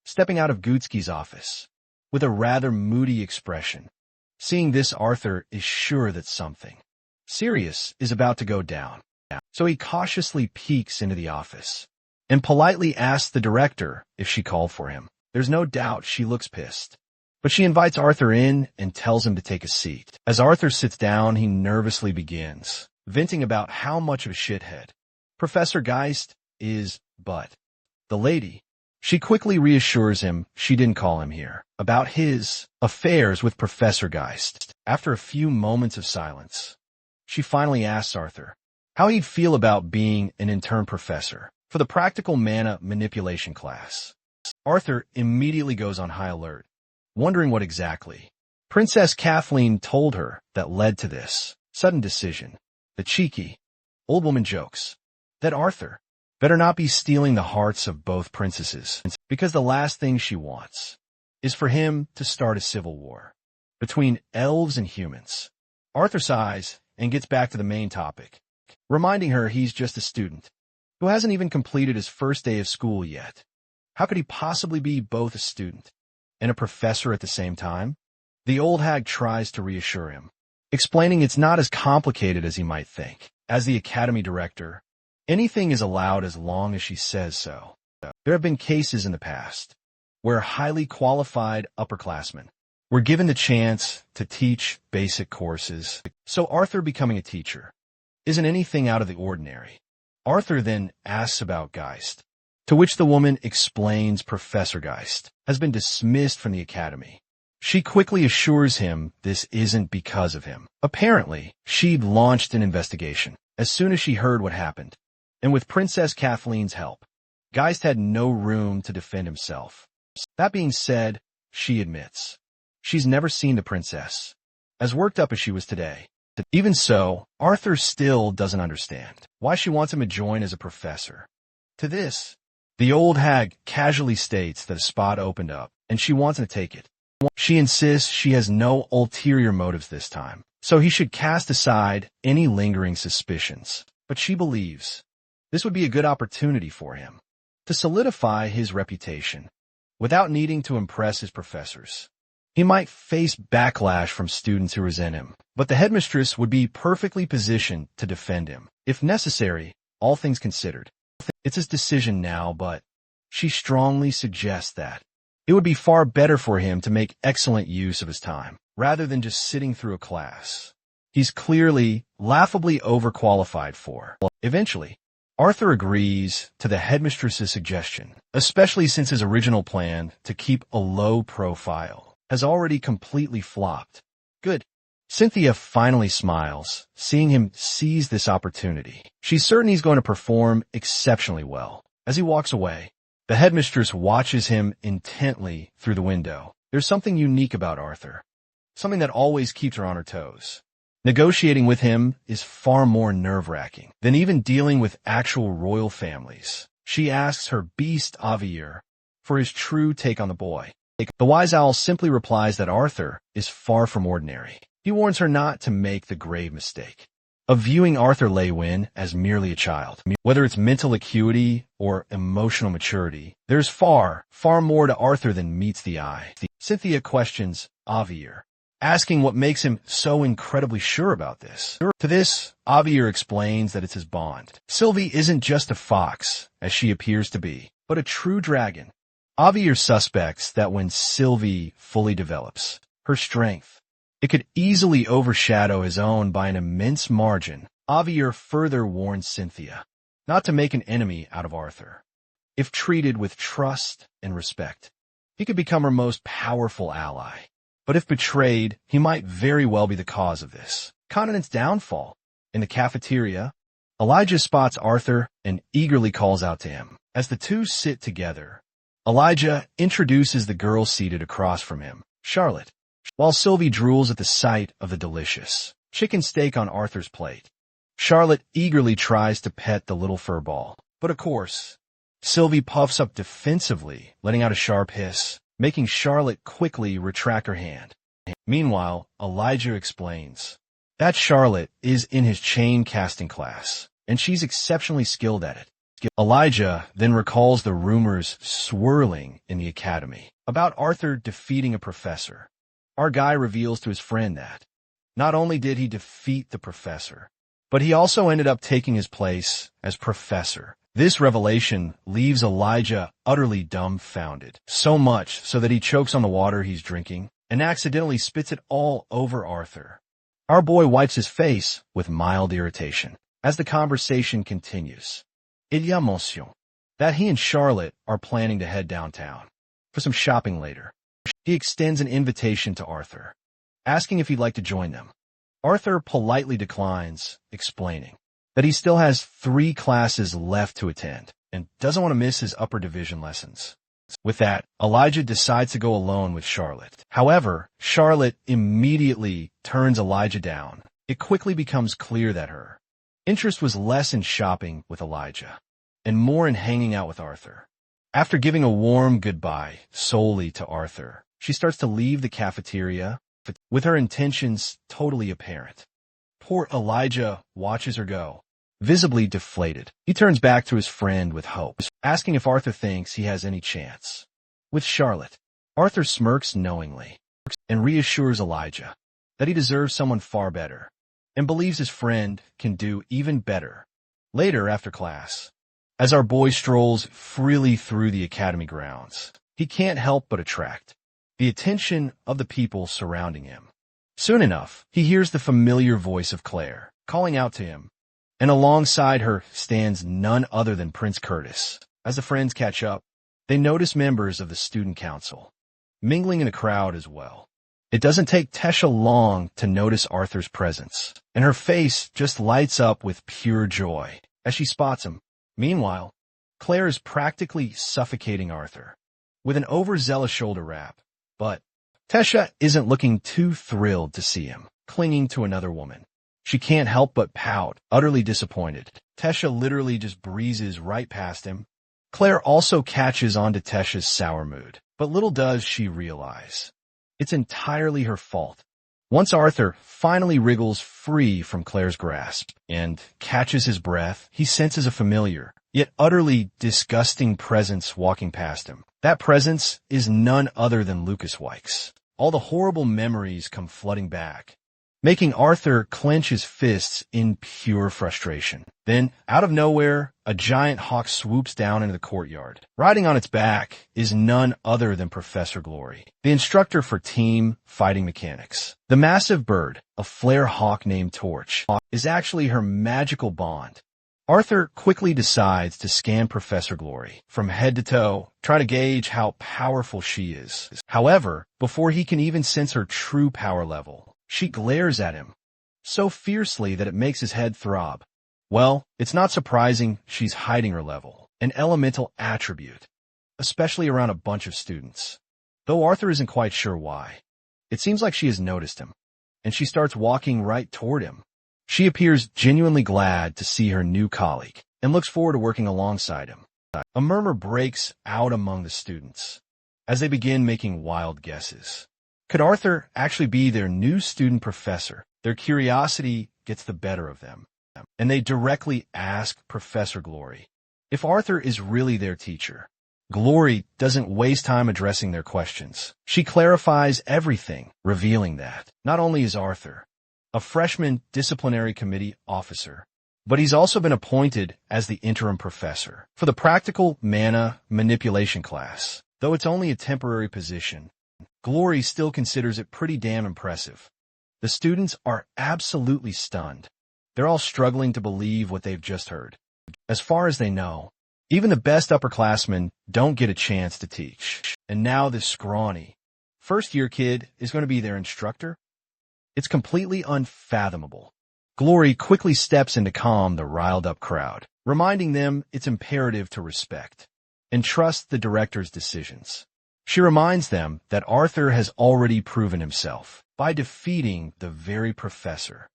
Speaker 1: stepping out of Gutsky's office with a rather moody expression. Seeing this, Arthur is sure that something serious is about to go down. So he cautiously peeks into the office and politely asks the director if she called for him. There's no doubt she looks pissed, but she invites Arthur in and tells him to take a seat. As Arthur sits down, he nervously begins venting about how much of a shithead Professor Geist is, but the lady, she quickly reassures him she didn't call him here about his affairs with Professor Geist. After a few moments of silence, she finally asks Arthur how he'd feel about being an intern professor for the practical mana manipulation class. Arthur immediately goes on high alert, wondering what exactly Princess Kathleen told her that led to this sudden decision. The cheeky old woman jokes that Arthur better not be stealing the hearts of both princesses, because the last thing she wants is for him to start a civil war between elves and humans. Arthur sighs and gets back to the main topic, reminding her he's just a student who hasn't even completed his first day of school yet. How could he possibly be both a student and a professor at the same time? The old hag tries to reassure him, explaining it's not as complicated as he might think. As the academy director, anything is allowed as long as she says so. There have been cases in the past where highly qualified upperclassmen were given the chance to teach basic courses, so Arthur becoming a teacher isn't anything out of the ordinary. Arthur then asks about Geist, to which the woman explains Professor Geist has been dismissed from the academy. She quickly assures him this isn't because of him. Apparently, she'd launched an investigation as soon as she heard what happened. And with Princess Kathleen's help, Geist had no room to defend himself. That being said, she admits she's never seen the princess, as worked up as she was today. Even so, Arthur still doesn't understand why she wants him to join as a professor. To this, the old hag casually states that a spot opened up, and she wants him to take it. She insists she has no ulterior motives this time, so he should cast aside any lingering suspicions. But she believes this would be a good opportunity for him to solidify his reputation without needing to impress his professors. He might face backlash from students who resent him, but the headmistress would be perfectly positioned to defend him, if necessary, all things considered. It's his decision now, but she strongly suggests that it would be far better for him to make excellent use of his time, rather than just sitting through a class he's clearly, laughably overqualified for. Eventually, Arthur agrees to the headmistress's suggestion, especially since his original plan to keep a low profile has already completely flopped. Good. Cynthia finally smiles, seeing him seize this opportunity. She's certain he's going to perform exceptionally well. As he walks away, the headmistress watches him intently through the window. There's something unique about Arthur, something that always keeps her on her toes. Negotiating with him is far more nerve-wracking than even dealing with actual royal families. She asks her beast Avir for his true take on the boy. The wise owl simply replies that Arthur is far from ordinary. He warns her not to make the grave mistake of viewing Arthur Lewin as merely a child. Whether it's mental acuity or emotional maturity, there's far more to Arthur than meets the eye. Cynthia questions Avir, asking what makes him so incredibly sure about this. To this, Avir explains that it's his bond. Sylvie isn't just a fox, as she appears to be, but a true dragon. Avir suspects that when Sylvie fully develops her strength, it could easily overshadow his own by an immense margin. Avir further warns Cynthia not to make an enemy out of Arthur. If treated with trust and respect, he could become her most powerful ally. But if betrayed, he might very well be the cause of this continent's downfall. In the cafeteria, Elijah spots Arthur and eagerly calls out to him. As the two sit together, Elijah introduces the girl seated across from him, Charlotte, while Sylvie drools at the sight of the delicious chicken steak on Arthur's plate. Charlotte eagerly tries to pet the little fur ball, but of course, Sylvie puffs up defensively, letting out a sharp hiss, making Charlotte quickly retract her hand. Meanwhile, Elijah explains that Charlotte is in his chain casting class, and she's exceptionally skilled at it. Elijah then recalls the rumors swirling in the academy about Arthur defeating a professor. Our guy reveals to his friend that not only did he defeat the professor, but he also ended up taking his place as professor. This revelation leaves Elijah utterly dumbfounded, so much so that he chokes on the water he's drinking and accidentally spits it all over Arthur. Our boy wipes his face with mild irritation as the conversation continues. Il y a mention that he and Charlotte are planning to head downtown for some shopping later. He extends an invitation to Arthur, asking if he'd like to join them. Arthur politely declines, explaining that he still has 3 classes left to attend and doesn't want to miss his upper division lessons. With that, Elijah decides to go alone with Charlotte. However, Charlotte immediately turns Elijah down. It quickly becomes clear that her interest was less in shopping with Elijah and more in hanging out with Arthur. After giving a warm goodbye solely to Arthur, she starts to leave the cafeteria with her intentions totally apparent. Poor Elijah watches her go, visibly deflated. He turns back to his friend with hope, asking if Arthur thinks he has any chance with Charlotte. Arthur smirks knowingly and reassures Elijah that he deserves someone far better and believes his friend can do even better. Later, after class, as our boy strolls freely through the academy grounds, he can't help but attract the attention of the people surrounding him. Soon enough, he hears the familiar voice of Claire calling out to him, and alongside her stands none other than Prince Curtis. As the friends catch up, they notice members of the student council mingling in the crowd as well. It doesn't take Tesha long to notice Arthur's presence, and her face just lights up with pure joy as she spots him. Meanwhile, Claire is practically suffocating Arthur with an overzealous shoulder wrap, but Tesha isn't looking too thrilled to see him clinging to another woman. She can't help but pout, utterly disappointed. Tesha literally just breezes right past him. Claire also catches on to Tesha's sour mood, but little does she realize it's entirely her fault. Once Arthur finally wriggles free from Claire's grasp and catches his breath, he senses a familiar, yet utterly disgusting presence walking past him. That presence is none other than Lucas Wykes. All the horrible memories come flooding back, making Arthur clench his fists in pure frustration. Then, out of nowhere, a giant hawk swoops down into the courtyard. Riding on its back is none other than Professor Glory, the instructor for team fighting mechanics. The massive bird, a flare hawk named Torch, is actually her magical bond. Arthur quickly decides to scan Professor Glory from head to toe, trying to gauge how powerful she is. However, before he can even sense her true power level, she glares at him so fiercely that it makes his head throb. Well, it's not surprising she's hiding her level, an elemental attribute, especially around a bunch of students. Though Arthur isn't quite sure why, it seems like she has noticed him, and she starts walking right toward him. She appears genuinely glad to see her new colleague and looks forward to working alongside him. A murmur breaks out among the students as they begin making wild guesses. Could Arthur actually be their new student professor? Their curiosity gets the better of them, and they directly ask Professor Glory if Arthur is really their teacher. Glory doesn't waste time addressing their questions. She clarifies everything, revealing that not only is Arthur a freshman disciplinary committee officer, but he's also been appointed as the interim professor for the practical mana manipulation class. Though it's only a temporary position, Glory still considers it pretty damn impressive. The students are absolutely stunned. They're all struggling to believe what they've just heard. As far as they know, even the best upperclassmen don't get a chance to teach. And now this scrawny first-year kid is going to be their instructor? It's completely unfathomable. Glory quickly steps in to calm the riled-up crowd, reminding them it's imperative to respect and trust the director's decisions. She reminds them that Arthur has already proven himself by defeating the very professor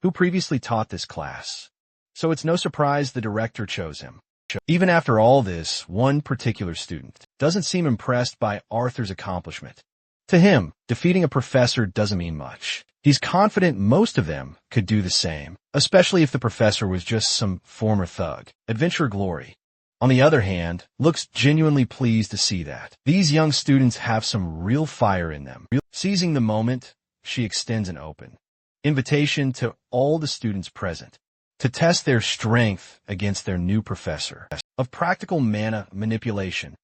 Speaker 1: who previously taught this class, so it's no surprise the director chose him. Even after all this, one particular student doesn't seem impressed by Arthur's accomplishment. To him, defeating a professor doesn't mean much. He's confident most of them could do the same, especially if the professor was just some former thug. Adventurer Glory, on the other hand, looks genuinely pleased to see that these young students have some real fire in them. Seizing the moment, she extends an open invitation to all the students present to test their strength against their new professor of practical mana manipulation.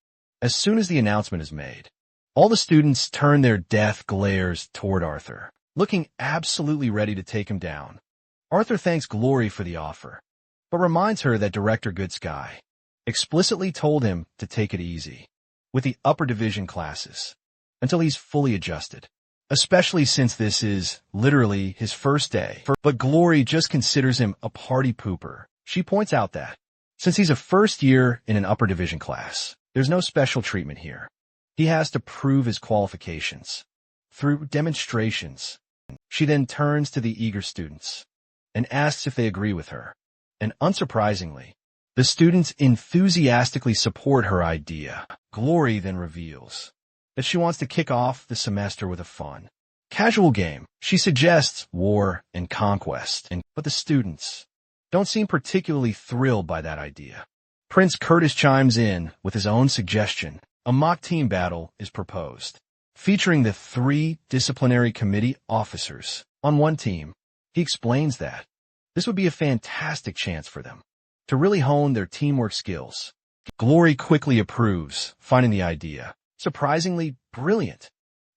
Speaker 1: As soon as the announcement is made, all the students turn their death glares toward Arthur, looking absolutely ready to take him down. Arthur thanks Glory for the offer, but reminds her that Director Good Sky explicitly told him to take it easy with the upper division classes until he's fully adjusted, especially since this is literally his first day. But Glory just considers him a party pooper. She points out that since he's a first year in an upper division class, there's no special treatment here. He has to prove his qualifications through demonstrations. She then turns to the eager students and asks if they agree with her. And unsurprisingly, the students enthusiastically support her idea. Glory then reveals that she wants to kick off the semester with a fun, casual game. She suggests war and conquest, but the students don't seem particularly thrilled by that idea. Prince Curtis chimes in with his own suggestion. A mock team battle is proposed, featuring the 3 disciplinary committee officers on one team. He explains that this would be a fantastic chance for them to really hone their teamwork skills. Glory quickly approves, finding the idea surprisingly brilliant.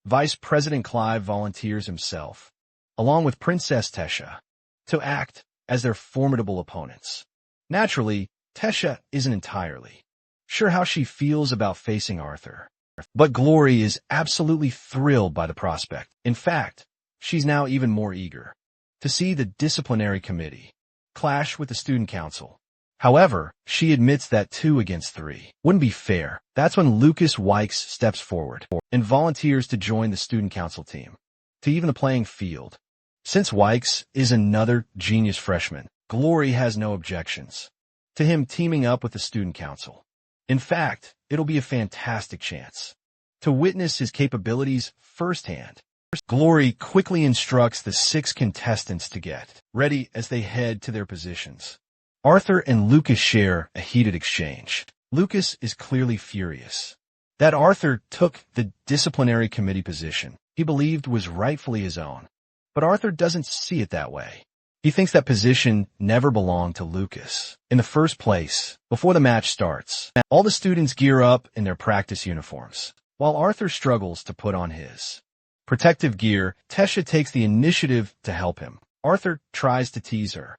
Speaker 1: Vice President Clive volunteers himself, along with Princess Tesha, to act as their formidable opponents. Naturally, Tesha isn't entirely sure how she feels about facing Arthur, but Glory is absolutely thrilled by the prospect. In fact, she's now even more eager to see the disciplinary committee clash with the student council. However, she admits that 2 against 3 wouldn't be fair. That's when Lucas Wykes steps forward and volunteers to join the student council team, to even the playing field. Since Wykes is another genius freshman, Glory has no objections to him teaming up with the student council. In fact, it'll be a fantastic chance to witness his capabilities firsthand. Glory quickly instructs the 6 contestants to get ready as they head to their positions. Arthur and Lucas share a heated exchange. Lucas is clearly furious that Arthur took the disciplinary committee position he believed was rightfully his own. But Arthur doesn't see it that way. He thinks that position never belonged to Lucas in the first place. Before the match starts, all the students gear up in their practice uniforms, while Arthur struggles to put on his protective gear. Tesha takes the initiative to help him. Arthur tries to tease her,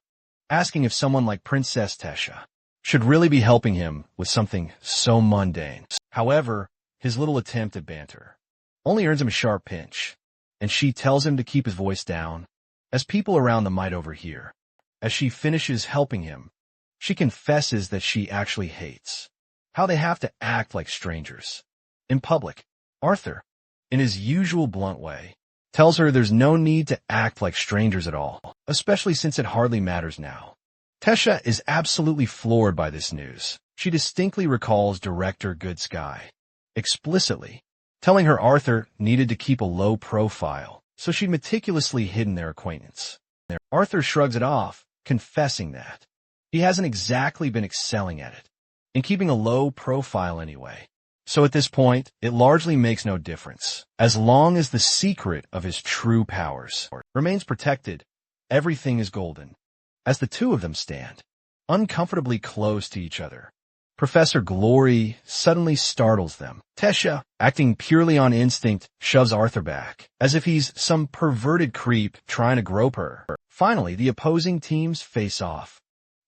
Speaker 1: asking if someone like Princess Tesha should really be helping him with something so mundane. However, his little attempt at banter only earns him a sharp pinch, and she tells him to keep his voice down, as people around them might overhear. As she finishes helping him, she confesses that she actually hates how they have to act like strangers in public. Arthur, in his usual blunt way, tells her there's no need to act like strangers at all, especially since it hardly matters now. Tesha is absolutely floored by this news. She distinctly recalls Director Good Sky explicitly telling her Arthur needed to keep a low profile, so she'd meticulously hidden their acquaintance. Arthur shrugs it off, confessing that he hasn't exactly been excelling at it, and keeping a low profile anyway. So at this point, it largely makes no difference. As long as the secret of his true powers remains protected, everything is golden. As the two of them stand uncomfortably close to each other, Professor Glory suddenly startles them. Tesha, acting purely on instinct, shoves Arthur back, as if he's some perverted creep trying to grope her. Finally, the opposing teams face off.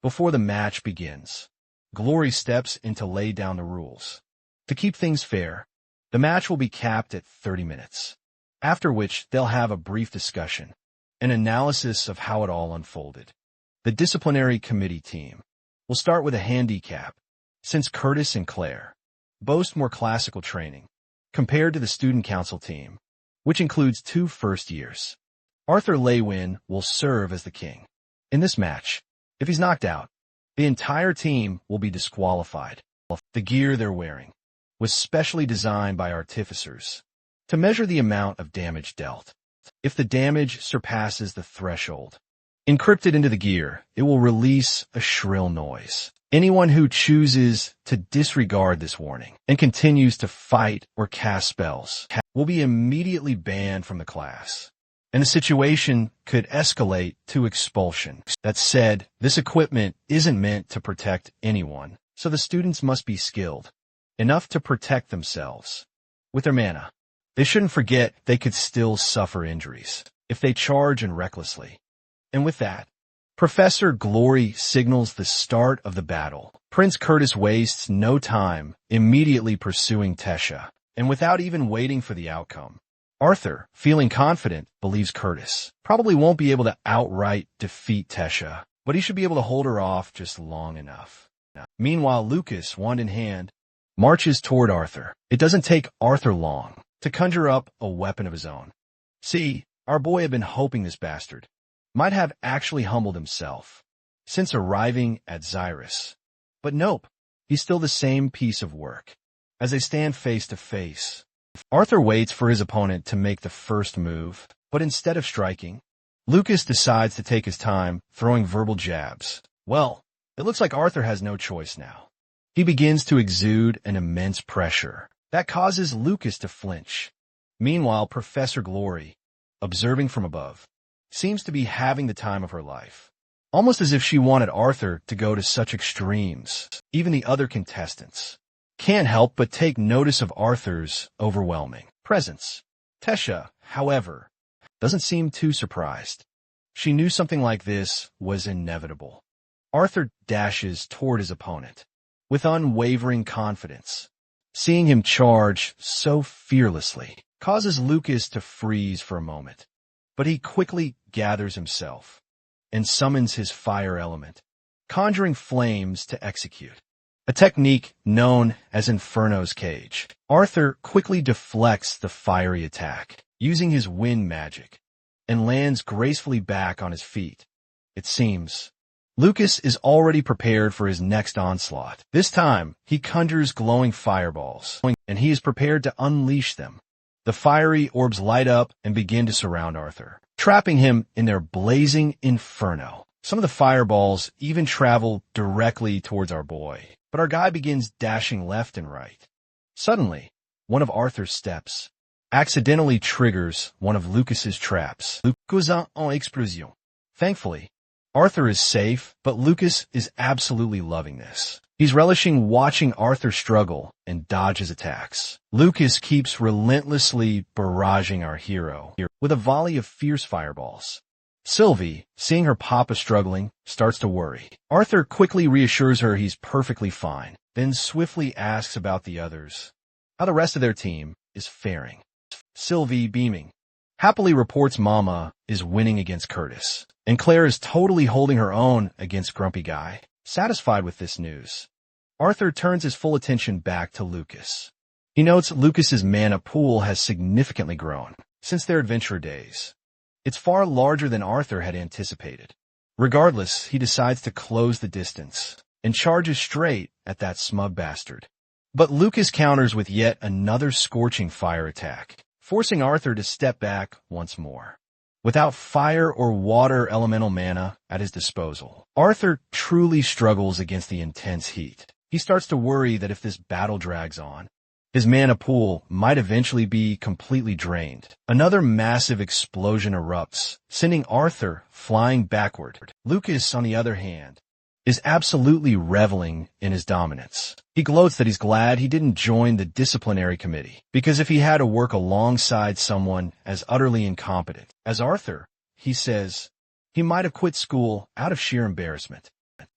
Speaker 1: Before the match begins, Glory steps in to lay down the rules. To keep things fair, the match will be capped at 30 minutes, after which they'll have a brief discussion, an analysis of how it all unfolded. The disciplinary committee team will start with a handicap, since Curtis and Claire boast more classical training compared to the student council team, which includes 2 first years. Arthur Lewin will serve as the king. In this match, if he's knocked out, the entire team will be disqualified. The gear they're wearing was specially designed by artificers to measure the amount of damage dealt. If the damage surpasses the threshold encrypted into the gear, it will release a shrill noise. Anyone who chooses to disregard this warning and continues to fight or cast spells will be immediately banned from the class, and the situation could escalate to expulsion. That said, this equipment isn't meant to protect anyone, so the students must be skilled enough to protect themselves with their mana. They shouldn't forget they could still suffer injuries if they charge in recklessly. And with that, Professor Glory signals the start of the battle. Prince Curtis wastes no time immediately pursuing Tesha, and without even waiting for the outcome, Arthur, feeling confident, believes Curtis probably won't be able to outright defeat Tesha, but he should be able to hold her off just long enough. Meanwhile, Lucas, wand in hand, marches toward Arthur. It doesn't take Arthur long to conjure up a weapon of his own. See, our boy had been hoping this bastard might have actually humbled himself since arriving at Xyrus. But nope, he's still the same piece of work. As they stand face to face, Arthur waits for his opponent to make the first move, but instead of striking, Lucas decides to take his time, throwing verbal jabs. Well, it looks like Arthur has no choice now. He begins to exude an immense pressure that causes Lucas to flinch. Meanwhile, Professor Glory, observing from above, seems to be having the time of her life, almost as if she wanted Arthur to go to such extremes. Even the other contestants can't help but take notice of Arthur's overwhelming presence. Tesha, however, doesn't seem too surprised. She knew something like this was inevitable. Arthur dashes toward his opponent with unwavering confidence. Seeing him charge so fearlessly causes Lucas to freeze for a moment, but he quickly gathers himself and summons his fire element, conjuring flames to execute. A technique known as Inferno's Cage. Arthur quickly deflects the fiery attack, using his wind magic, and lands gracefully back on his feet. It seems Lucas is already prepared for his next onslaught. This time, he conjures glowing fireballs, and he is prepared to unleash them. The fiery orbs light up and begin to surround Arthur, trapping him in their blazing inferno. Some of the fireballs even travel directly towards our boy, but our guy begins dashing left and right. Suddenly, one of Arthur's steps accidentally triggers one of Lucas's traps. Cousin en explosion. Thankfully, Arthur is safe, but Lucas is absolutely loving this. He's relishing watching Arthur struggle and dodge his attacks. Lucas keeps relentlessly barraging our hero with a volley of fierce fireballs. Sylvie, seeing her papa struggling, starts to worry. Arthur quickly reassures her he's perfectly fine, then swiftly asks about the others, how the rest of their team is faring. Sylvie, beaming, happily reports Mama is winning against Curtis, and Claire is totally holding her own against Grumpy Guy. Satisfied with this news, Arthur turns his full attention back to Lucas. He notes Lucas's mana pool has significantly grown since their adventure days. It's far larger than Arthur had anticipated. Regardless, he decides to close the distance and charges straight at that smug bastard. But Lucas counters with yet another scorching fire attack, forcing Arthur to step back once more. Without fire or water elemental mana at his disposal, Arthur truly struggles against the intense heat. He starts to worry that if this battle drags on, his mana pool might eventually be completely drained. Another massive explosion erupts, sending Arthur flying backward. Lucas, on the other hand, is absolutely reveling in his dominance. He gloats that he's glad he didn't join the disciplinary committee, because if he had to work alongside someone as utterly incompetent as Arthur, he says, he might have quit school out of sheer embarrassment.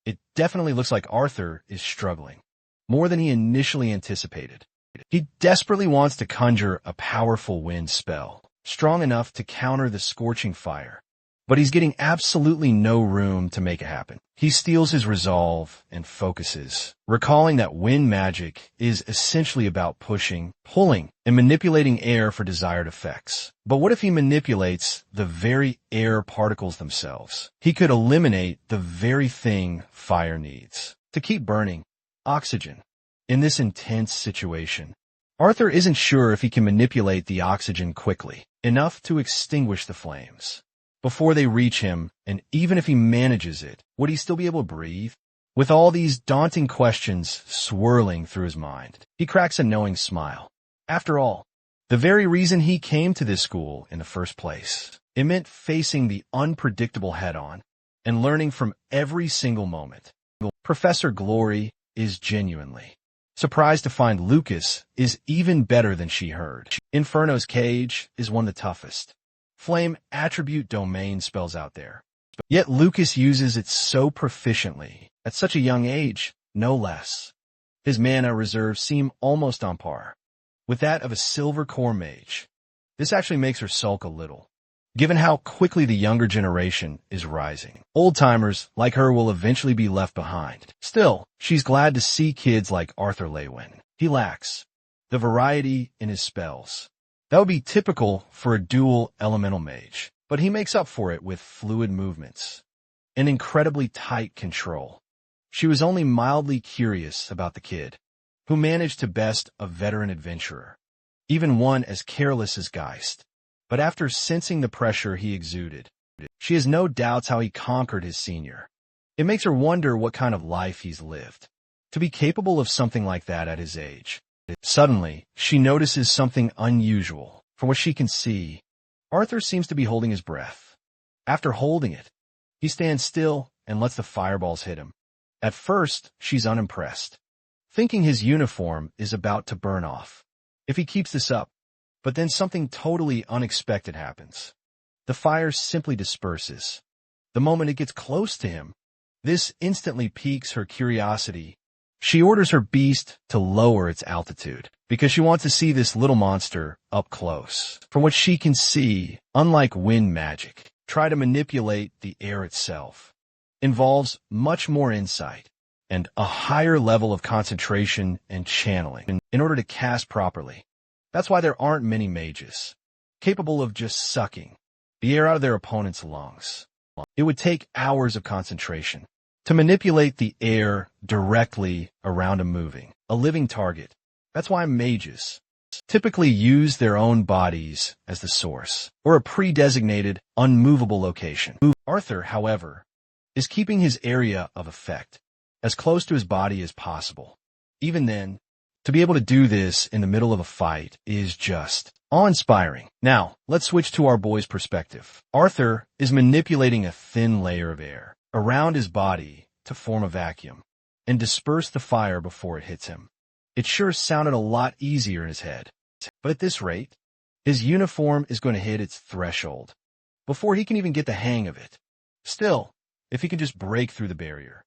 Speaker 1: It definitely looks like Arthur is struggling, more than he initially anticipated. He desperately wants to conjure a powerful wind spell, strong enough to counter the scorching fire, but he's getting absolutely no room to make it happen. He steals his resolve and focuses, recalling that wind magic is essentially about pushing, pulling, and manipulating air for desired effects. But what if he manipulates the very air particles themselves? He could eliminate the very thing fire needs to keep burning: oxygen. In this intense situation, Arthur isn't sure if he can manipulate the oxygen quickly enough to extinguish the flames before they reach him, and even if he manages it, would he still be able to breathe? With all these daunting questions swirling through his mind, he cracks a knowing smile. After all, the very reason he came to this school in the first place, it meant facing the unpredictable head-on and learning from every single moment. Professor Glory is genuinely surprised to find Lucas is even better than she heard. Inferno's Cage is one of the toughest flame attribute domain spells out there. Yet Lucas uses it so proficiently, at such a young age, no less. His mana reserves seem almost on par with that of a silver core mage. This actually makes her sulk a little, given how quickly the younger generation is rising. Old-timers like her will eventually be left behind. Still, she's glad to see kids like Arthur Lewin. He lacks the variety in his spells that would be typical for a dual elemental mage, but he makes up for it with fluid movements and incredibly tight control. She was only mildly curious about the kid, who managed to best a veteran adventurer, even one as careless as Geist. But after sensing the pressure he exuded, she has no doubts how he conquered his senior. It makes her wonder what kind of life he's lived to be capable of something like that at his age. Suddenly, she notices something unusual. From what she can see, Arthur seems to be holding his breath. After holding it, he stands still and lets the fireballs hit him. At first, she's unimpressed, thinking his uniform is about to burn off if he keeps this up. But then something totally unexpected happens. The fire simply disperses the moment it gets close to him. This instantly piques her curiosity. She orders her beast to lower its altitude because she wants to see this little monster up close. From what she can see, unlike wind magic, try to manipulate the air itself. involves much more insight and a higher level of concentration and channeling in order to cast properly. That's why there aren't many mages capable of just sucking the air out of their opponent's lungs. It would take hours of concentration to manipulate the air directly around a living target. That's why mages typically use their own bodies as the source, or a pre-designated, unmovable location. Arthur, however, is keeping his area of effect as close to his body as possible. Even then, to be able to do this in the middle of a fight is just awe-inspiring. Now, let's switch to our boy's perspective. Arthur is manipulating a thin layer of air around his body to form a vacuum and disperse the fire before it hits him. It sure sounded a lot easier in his head. But at this rate, his uniform is going to hit its threshold before he can even get the hang of it. Still, if he can just break through the barrier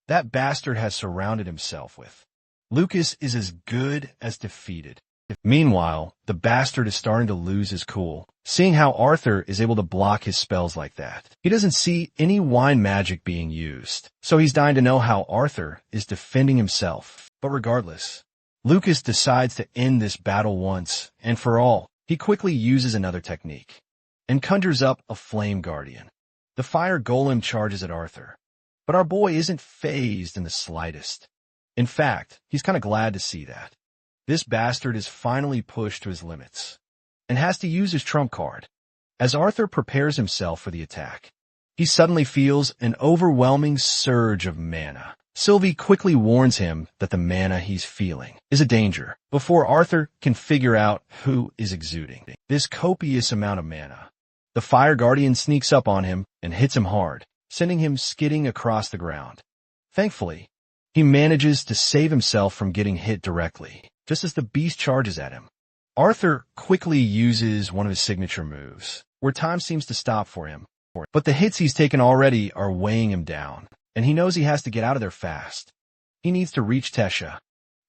Speaker 1: that bastard has surrounded himself with, Lucas is as good as defeated. Meanwhile, the bastard is starting to lose his cool, seeing how Arthur is able to block his spells like that. He doesn't see any wine magic being used, so he's dying to know how Arthur is defending himself. But regardless, Lucas decides to end this battle once and for all. He quickly uses another technique and conjures up a flame guardian. The fire golem charges at Arthur, but our boy isn't fazed in the slightest. In fact, he's kind of glad to see that. This bastard is finally pushed to his limits and has to use his trump card. As Arthur prepares himself for the attack, he suddenly feels an overwhelming surge of mana. Sylvie quickly warns him that the mana he's feeling is a danger before Arthur can figure out who is exuding this copious amount of mana. The Fire Guardian sneaks up on him and hits him hard, sending him skidding across the ground. Thankfully, he manages to save himself from getting hit directly, just as the beast charges at him. Arthur quickly uses one of his signature moves, where time seems to stop for him. But the hits he's taken already are weighing him down, and he knows he has to get out of there fast. He needs to reach Tesha,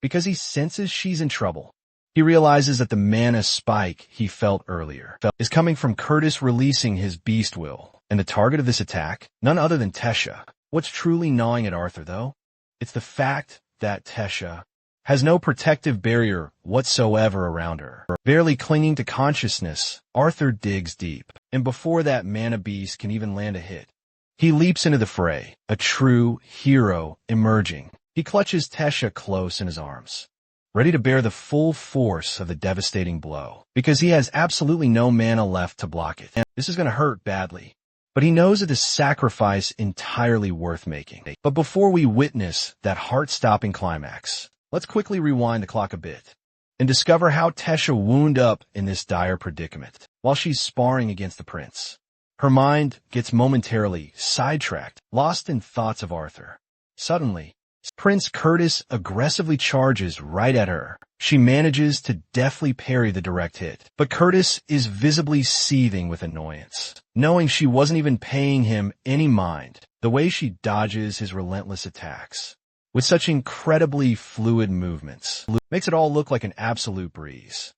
Speaker 1: because he senses she's in trouble. He realizes that the mana spike he felt earlier is coming from Curtis releasing his beast will, and the target of this attack, none other than Tesha. What's truly gnawing at Arthur, though? It's the fact that Tesha has no protective barrier whatsoever around her. Barely clinging to consciousness, Arthur digs deep, and before that mana beast can even land a hit, he leaps into the fray, a true hero emerging. He clutches Tesha close in his arms, ready to bear the full force of the devastating blow, because he has absolutely no mana left to block it. This is going to hurt badly, but he knows it is sacrifice entirely worth making. But before we witness that heart-stopping climax, let's quickly rewind the clock a bit and discover how Tesha wound up in this dire predicament while she's sparring against the prince. Her mind gets momentarily sidetracked, lost in thoughts of Arthur. Suddenly, Prince Curtis aggressively charges right at her. She manages to deftly parry the direct hit, but Curtis is visibly seething with annoyance, knowing she wasn't even paying him any mind. The way she dodges his relentless attacks with such incredibly fluid movements makes it all look like an absolute breeze.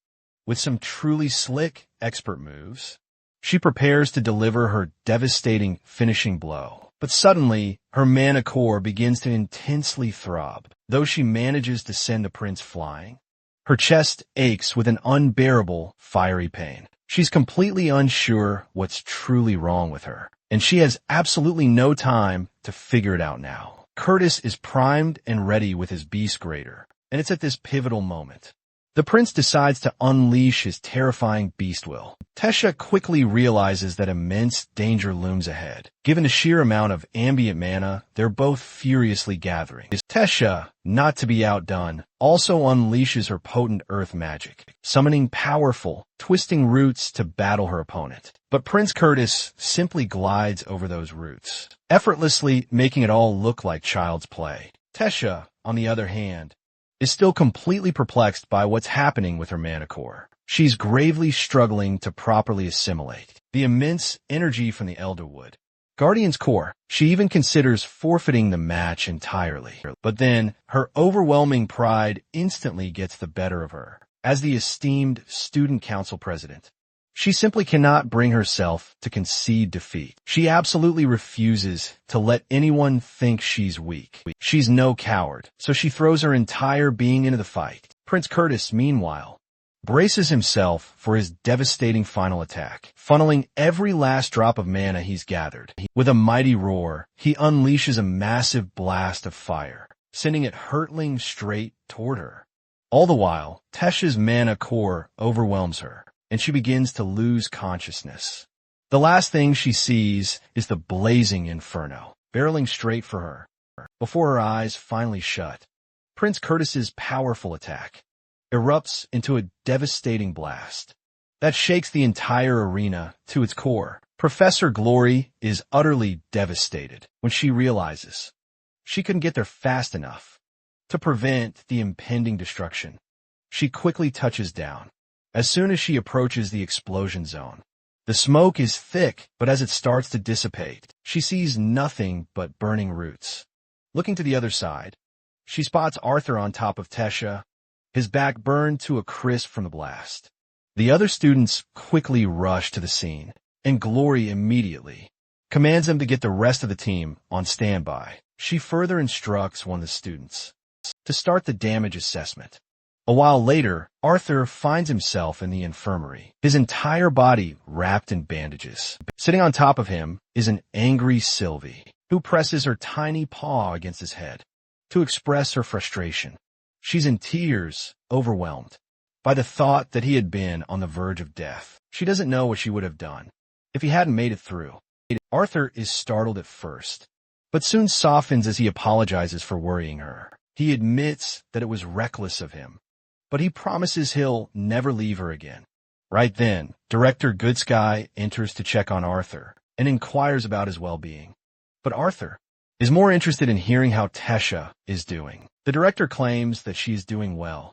Speaker 1: With some truly slick, expert moves, she prepares to deliver her devastating finishing blow. But suddenly, her mana core begins to intensely throb. Though she manages to send the prince flying, her chest aches with an unbearable, fiery pain. She's completely unsure what's truly wrong with her, and she has absolutely no time to figure it out now. Curtis is primed and ready with his beast grader, and it's at this pivotal moment the prince decides to unleash his terrifying beast will. Tesha quickly realizes that immense danger looms ahead. Given the sheer amount of ambient mana they're both furiously gathering, Tesha, not to be outdone, also unleashes her potent earth magic, summoning powerful, twisting roots to battle her opponent. But Prince Curtis simply glides over those roots, effortlessly making it all look like child's play. Tesha, on the other hand, is still completely perplexed by what's happening with her mana core. She's gravely struggling to properly assimilate the immense energy from the Elderwood Guardian's core. She even considers forfeiting the match entirely. But then, her overwhelming pride instantly gets the better of her. As the esteemed student council president, She simply cannot bring herself to concede defeat. She absolutely refuses to let anyone think she's weak. She's no coward, so she throws her entire being into the fight. Prince Curtis, meanwhile, braces himself for his devastating final attack, funneling every last drop of mana he's gathered. With a mighty roar, he unleashes a massive blast of fire, sending it hurtling straight toward her. All the while, Tesha's mana core overwhelms her, and she begins to lose consciousness. The last thing she sees is the blazing inferno, barreling straight for her. Before her eyes finally shut, Prince Curtis's powerful attack erupts into a devastating blast that shakes the entire arena to its core. Professor Glory is utterly devastated when she realizes she couldn't get there fast enough to prevent the impending destruction. She quickly touches down. As soon as she approaches the explosion zone, the smoke is thick, but as it starts to dissipate, she sees nothing but burning roots. Looking to the other side, she spots Arthur on top of Tesha, his back burned to a crisp from the blast. The other students quickly rush to the scene, and Glory immediately commands them to get the rest of the team on standby. She further instructs one of the students to start the damage assessment. A while later, Arthur finds himself in the infirmary, his entire body wrapped in bandages. Sitting on top of him is an angry Sylvie, who presses her tiny paw against his head to express her frustration. She's in tears, overwhelmed by the thought that he had been on the verge of death. She doesn't know what she would have done if he hadn't made it through. Arthur is startled at first, but soon softens as he apologizes for worrying her. He admits that it was reckless of him, but he promises he'll never leave her again. Right then, Director Goodsky enters to check on Arthur and inquires about his well-being. But Arthur is more interested in hearing how Tesha is doing. The director claims that she is doing well,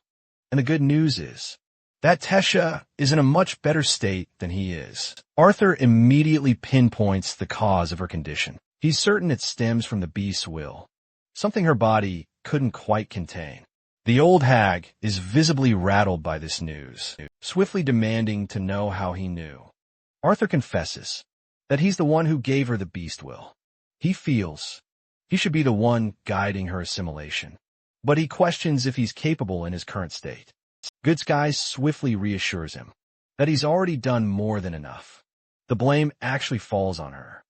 Speaker 1: and the good news is that Tesha is in a much better state than he is. Arthur immediately pinpoints the cause of her condition. He's certain it stems from the beast's will, something her body couldn't quite contain. The old hag is visibly rattled by this news, swiftly demanding to know how he knew. Arthur confesses that he's the one who gave her the beast will. He feels he should be the one guiding her assimilation, but he questions if he's capable in his current state. Goodsky swiftly reassures him that he's already done more than enough. The blame actually falls on her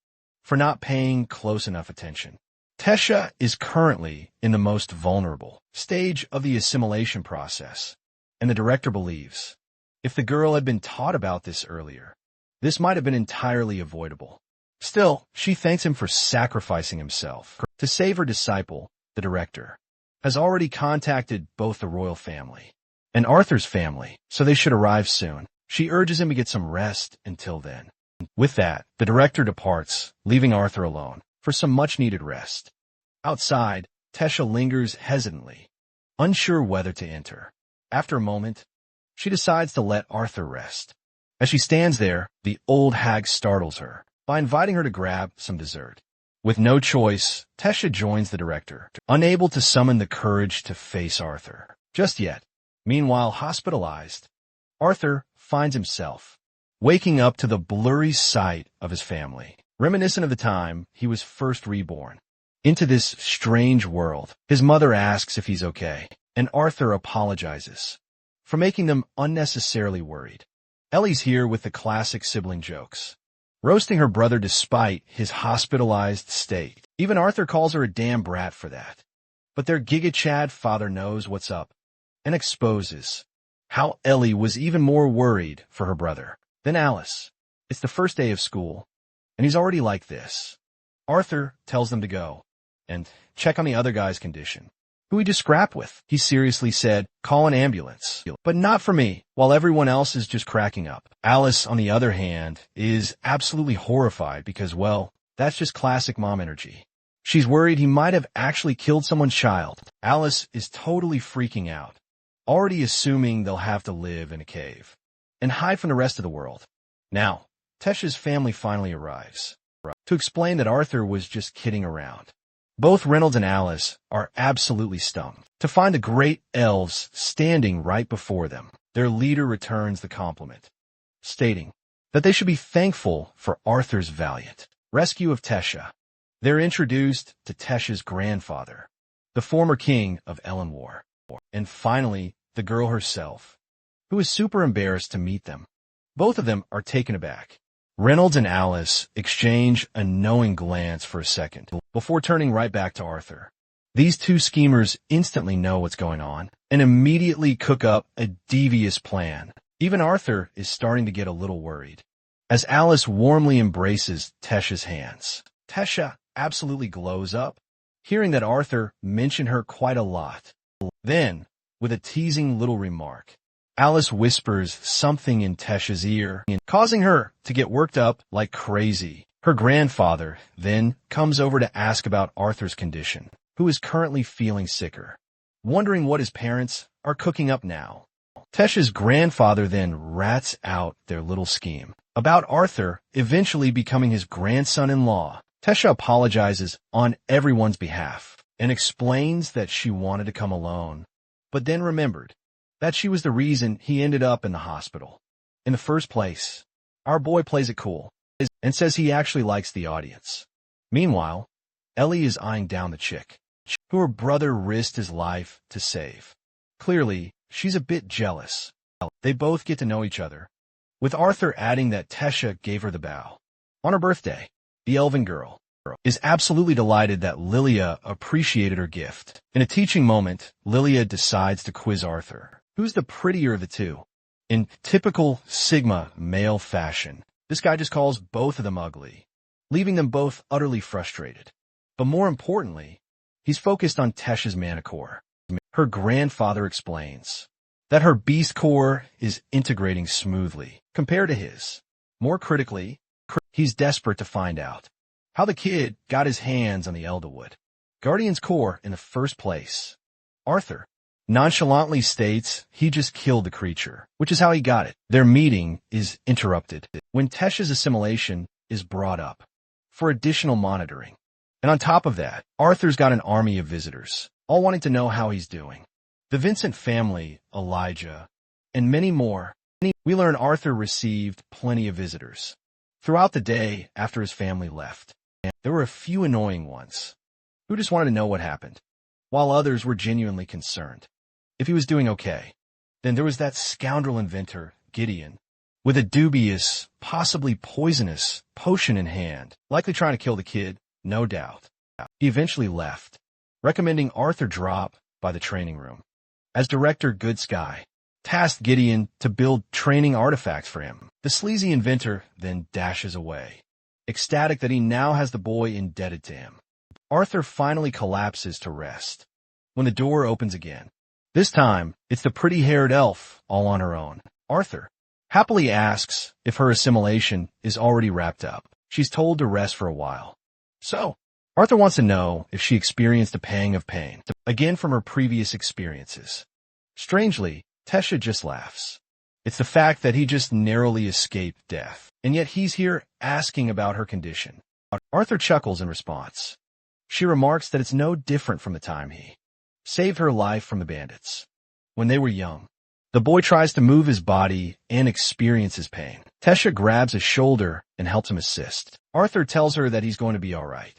Speaker 1: for not paying close enough attention. Tesha is currently in the most vulnerable stage of the assimilation process, and the director believes if the girl had been taught about this earlier, this might have been entirely avoidable. Still, she thanks him for sacrificing himself to save her disciple. The director has already contacted both the royal family and Arthur's family, so they should arrive soon. She urges him to get some rest until then. With that, the director departs, leaving Arthur alone for some much-needed rest. Outside, Tesha lingers hesitantly, unsure whether to enter. After a moment, she decides to let Arthur rest. As she stands there, the old hag startles her by inviting her to grab some dessert. With no choice, Tesha joins the director, unable to summon the courage to face Arthur just yet. Meanwhile, hospitalized, Arthur finds himself waking up to the blurry sight of his family, reminiscent of the time he was first reborn into this strange world. His mother asks if he's okay, and Arthur apologizes for making them unnecessarily worried. Ellie's here with the classic sibling jokes, roasting her brother despite his hospitalized state. Even Arthur calls her a damn brat for that. But their Giga Chad father knows what's up and exposes how Ellie was even more worried for her brother than Alice. It's the first day of school, and he's already like this. Arthur tells them to go and check on the other guy's condition, who he just scrapped with. He seriously said, call an ambulance, but not for me, while everyone else is just cracking up. Alice, on the other hand, is absolutely horrified because, well, that's just classic mom energy. She's worried he might have actually killed someone's child. Alice is totally freaking out, already assuming they'll have to live in a cave and hide from the rest of the world. Now, Tesha's family finally arrives to explain that Arthur was just kidding around. Both Reynolds and Alice are absolutely stumped to find the great elves standing right before them. Their leader returns the compliment, stating that they should be thankful for Arthur's valiant rescue of Tesha. They're introduced to Tesha's grandfather, the former king of Elenwar, and finally, the girl herself, who is super embarrassed to meet them. Both of them are taken aback. Reynolds and Alice exchange a knowing glance for a second before turning right back to Arthur. These two schemers instantly know what's going on and immediately cook up a devious plan. Even Arthur is starting to get a little worried. As Alice warmly embraces Tesha's hands, Tesha absolutely glows up, hearing that Arthur mentioned her quite a lot. Then, with a teasing little remark, Alice whispers something in Tesha's ear, causing her to get worked up like crazy. Her grandfather then comes over to ask about Arthur's condition, who is currently feeling sicker, wondering what his parents are cooking up now. Tesha's grandfather then rats out their little scheme about Arthur eventually becoming his grandson-in-law. Tesha apologizes on everyone's behalf and explains that she wanted to come alone, but then remembered that she was the reason he ended up in the hospital in the first place. Our boy plays it cool and says he actually likes the audience. Meanwhile, Ellie is eyeing down the chick who her brother risked his life to save. Clearly, she's a bit jealous. They both get to know each other, with Arthur adding that Tesha gave her the bow on her birthday. The elven girl is absolutely delighted that Lilia appreciated her gift. In a teaching moment, Lilia decides to quiz Arthur, who's the prettier of the two. In typical Sigma male fashion, this guy just calls both of them ugly, leaving them both utterly frustrated. But more importantly, he's focused on Tesha's mana core. Her grandfather explains that her beast core is integrating smoothly compared to his. More critically, he's desperate to find out how the kid got his hands on the Elderwood Guardian's core in the first place. Arthur nonchalantly states he just killed the creature, which is how he got it. Their meeting is interrupted when Tesha's assimilation is brought up for additional monitoring. And on top of that, Arthur's got an army of visitors, all wanting to know how he's doing. The Vincent family, Elijah, and many more. We learn Arthur received plenty of visitors throughout the day after his family left. There were a few annoying ones who just wanted to know what happened, while others were genuinely concerned if he was doing okay. Then there was that scoundrel inventor, Gideon, with a dubious, possibly poisonous potion in hand, likely trying to kill the kid, no doubt. He eventually left, recommending Arthur drop by the training room, as Director Good Sky tasked Gideon to build training artifacts for him. The sleazy inventor then dashes away, ecstatic that he now has the boy indebted to him. Arthur finally collapses to rest when the door opens again. This time, it's the pretty-haired elf all on her own. Arthur happily asks if her assimilation is already wrapped up. She's told to rest for a while. So, Arthur wants to know if she experienced a pang of pain, again from her previous experiences. Strangely, Tesha just laughs. It's the fact that he just narrowly escaped death, and yet he's here asking about her condition. Arthur chuckles in response. She remarks that it's no different from the time he saved her life from the bandits when they were young. The boy tries to move his body and experiences pain. Tesha grabs his shoulder and helps him assist. Arthur tells her that he's going to be all right,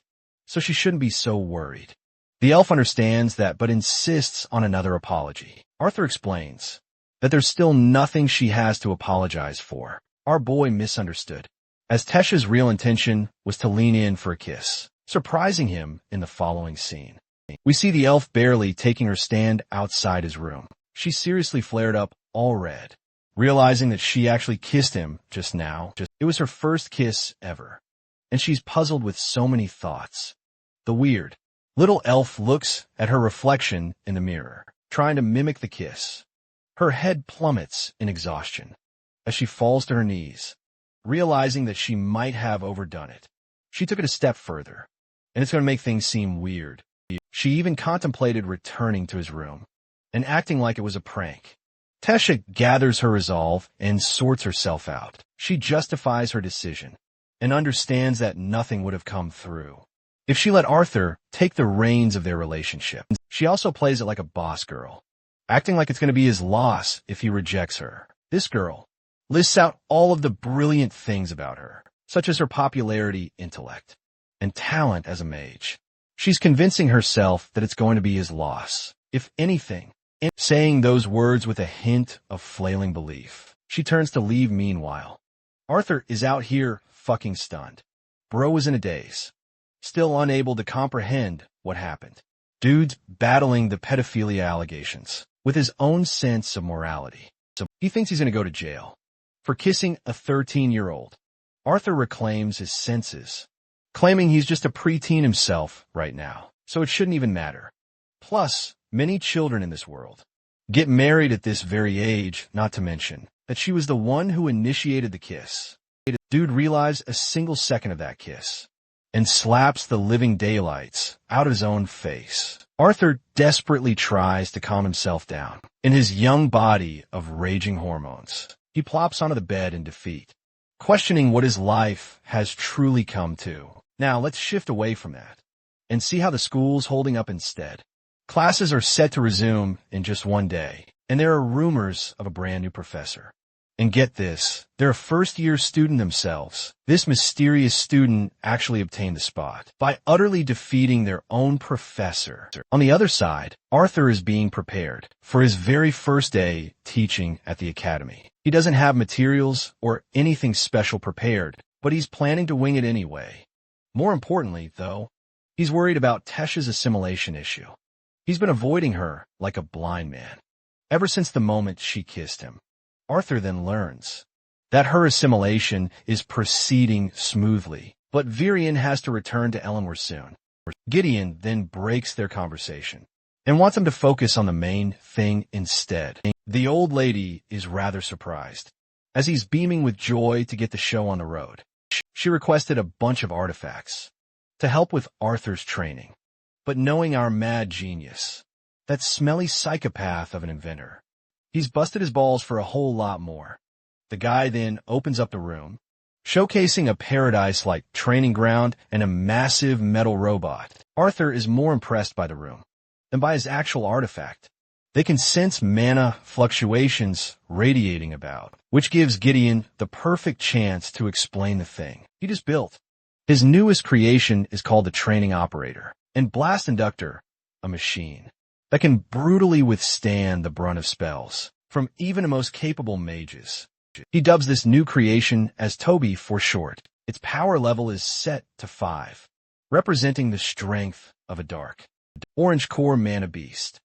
Speaker 1: so she shouldn't be so worried. The elf understands that but insists on another apology. Arthur explains that there's still nothing she has to apologize for. Our boy misunderstood, as Tesha's real intention was to lean in for a kiss, surprising him in the following scene. We see the elf barely taking her stand outside his room. She seriously flared up, all red, realizing that she actually kissed him just now. It was her first kiss ever, and she's puzzled with so many thoughts. The weird little elf looks at her reflection in the mirror, trying to mimic the kiss. Her head plummets in exhaustion as she falls to her knees, realizing that she might have overdone it. She took it a step further, and it's going to make things seem weird. She even contemplated returning to his room and acting like it was a prank. Tesha gathers her resolve and sorts herself out. She justifies her decision and understands that nothing would have come through if she let Arthur take the reins of their relationship. She also plays it like a boss girl, acting like it's going to be his loss if he rejects her. This girl lists out all of the brilliant things about her, such as her popularity, intellect, and talent as a mage. She's convincing herself that it's going to be his loss, if anything, and saying those words with a hint of flailing belief. She turns to leave meanwhile. Arthur is out here fucking stunned. Bro is in a daze, still unable to comprehend what happened. Dude's battling the pedophilia allegations with his own sense of morality. So he thinks he's going to go to jail for kissing a 13-year-old. Arthur reclaims his senses, claiming he's just a preteen himself right now, so it shouldn't even matter. Plus, many children in this world get married at this very age, not to mention that she was the one who initiated the kiss. Dude realized a single second of that kiss and slaps the living daylights out of his own face. Arthur desperately tries to calm himself down. In his young body of raging hormones, he plops onto the bed in defeat, questioning what his life has truly come to. Now let's shift away from that and see how the school's holding up instead. Classes are set to resume in just one day, and there are rumors of a brand new professor. And get this, they're a first-year student themselves. This mysterious student actually obtained the spot by utterly defeating their own professor. On the other side, Arthur is being prepared for his very first day teaching at the academy. He doesn't have materials or anything special prepared, but he's planning to wing it anyway. More importantly, though, he's worried about Tesh's assimilation issue. He's been avoiding her like a blind man ever since the moment she kissed him. Arthur then learns that her assimilation is proceeding smoothly, but Virion has to return to Eleanor soon. Gideon then breaks their conversation and wants him to focus on the main thing instead. The old lady is rather surprised, as he's beaming with joy to get the show on the road. She requested a bunch of artifacts to help with Arthur's training, but knowing our mad genius, that smelly psychopath of an inventor, he's busted his balls for a whole lot more. The guy then opens up the room, showcasing a paradise-like training ground and a massive metal robot. Arthur is more impressed by the room than by his actual artifact. They can sense mana fluctuations radiating about, which gives Gideon the perfect chance to explain the thing he just built. His newest creation is called the Training Operator, and Blast Inductor, a machine that can brutally withstand the brunt of spells from even the most capable mages. He dubs this new creation as Toby for short. Its power level is set to 5, representing the strength of a dark orange core mana beast.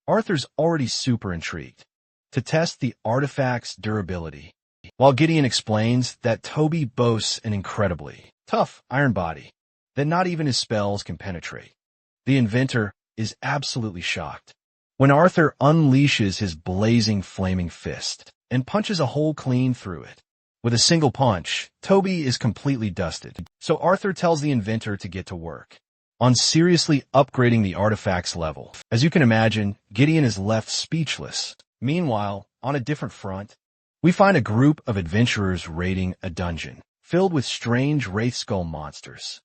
Speaker 1: Arthur's already super intrigued to test the artifact's durability, while Gideon explains that Toby boasts an incredibly tough iron body that not even his spells can penetrate. The inventor is absolutely shocked when Arthur unleashes his blazing flaming fist and punches a hole clean through it. With a single punch, Toby is completely dusted, so Arthur tells the inventor to get to work on seriously upgrading the artifact's level. As you can imagine, Gideon is left speechless. Meanwhile, on a different front, we find a group of adventurers raiding a dungeon filled with strange wraith skull monsters.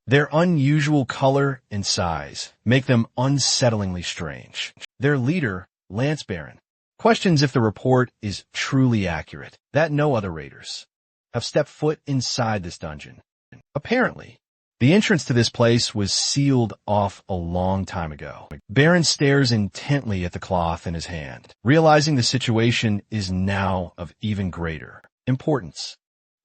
Speaker 1: Their unusual color and size make them unsettlingly strange. Their leader, Lance Baron, questions if the report is truly accurate, that no other raiders have stepped foot inside this dungeon. Apparently, the entrance to this place was sealed off a long time ago. Baron stares intently at the cloth in his hand, realizing the situation is now of even greater importance.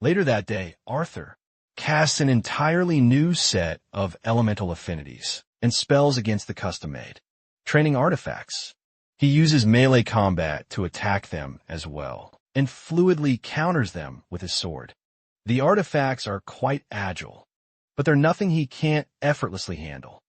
Speaker 1: Later that day, Arthur casts an entirely new set of elemental affinities and spells against the custom-made training artifacts. He uses melee combat to attack them as well, and fluidly counters them with his sword. The artifacts are quite agile, but they're nothing he can't effortlessly handle.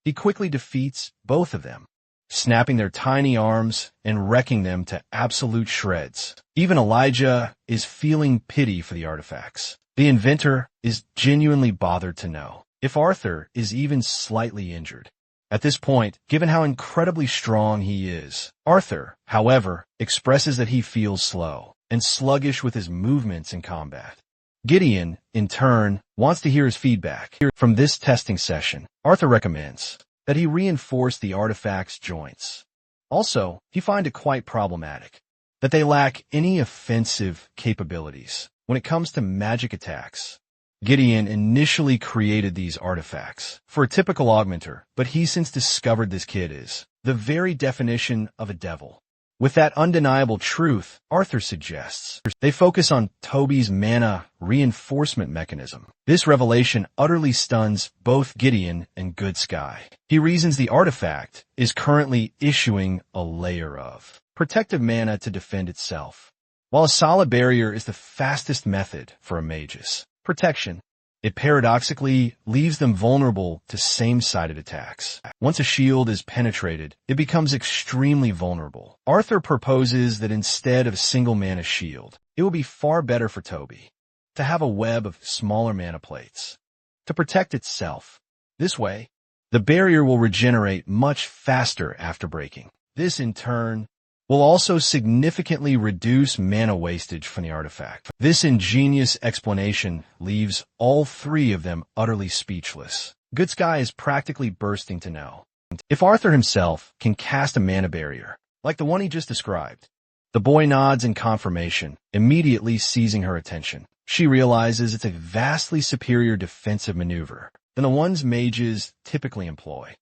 Speaker 1: He quickly defeats both of them, snapping their tiny arms and wrecking them to absolute shreds. Even Elijah is feeling pity for the artifacts. The inventor is genuinely bothered to know if Arthur is even slightly injured. At this point, given how incredibly strong he is, Arthur, however, expresses that he feels slow and sluggish with his movements in combat. Gideon, in turn, wants to hear his feedback. From this testing session, Arthur recommends that he reinforce the artifact's joints. Also, he finds it quite problematic that they lack any offensive capabilities. When it comes to magic attacks, Gideon initially created these artifacts for a typical augmenter, but he's since discovered this kid is the very definition of a devil. With that undeniable truth, Arthur suggests they focus on Toby's mana reinforcement mechanism. This revelation utterly stuns both Gideon and Good Sky. He reasons the artifact is currently issuing a layer of protective mana to defend itself. While a solid barrier is the fastest method for a mage's protection, it paradoxically leaves them vulnerable to same-sided attacks. Once a shield is penetrated, it becomes extremely vulnerable. Arthur proposes that instead of a single mana shield, it will be far better for Toby to have a web of smaller mana plates to protect itself. This way, the barrier will regenerate much faster after breaking. This, in turn, will also significantly reduce mana wastage from the artifact. This ingenious explanation leaves all three of them utterly speechless. Good Sky is practically bursting to know if Arthur himself can cast a mana barrier, like the one he just described. The boy nods in confirmation, immediately seizing her attention. She realizes it's a vastly superior defensive maneuver than the ones mages typically employ.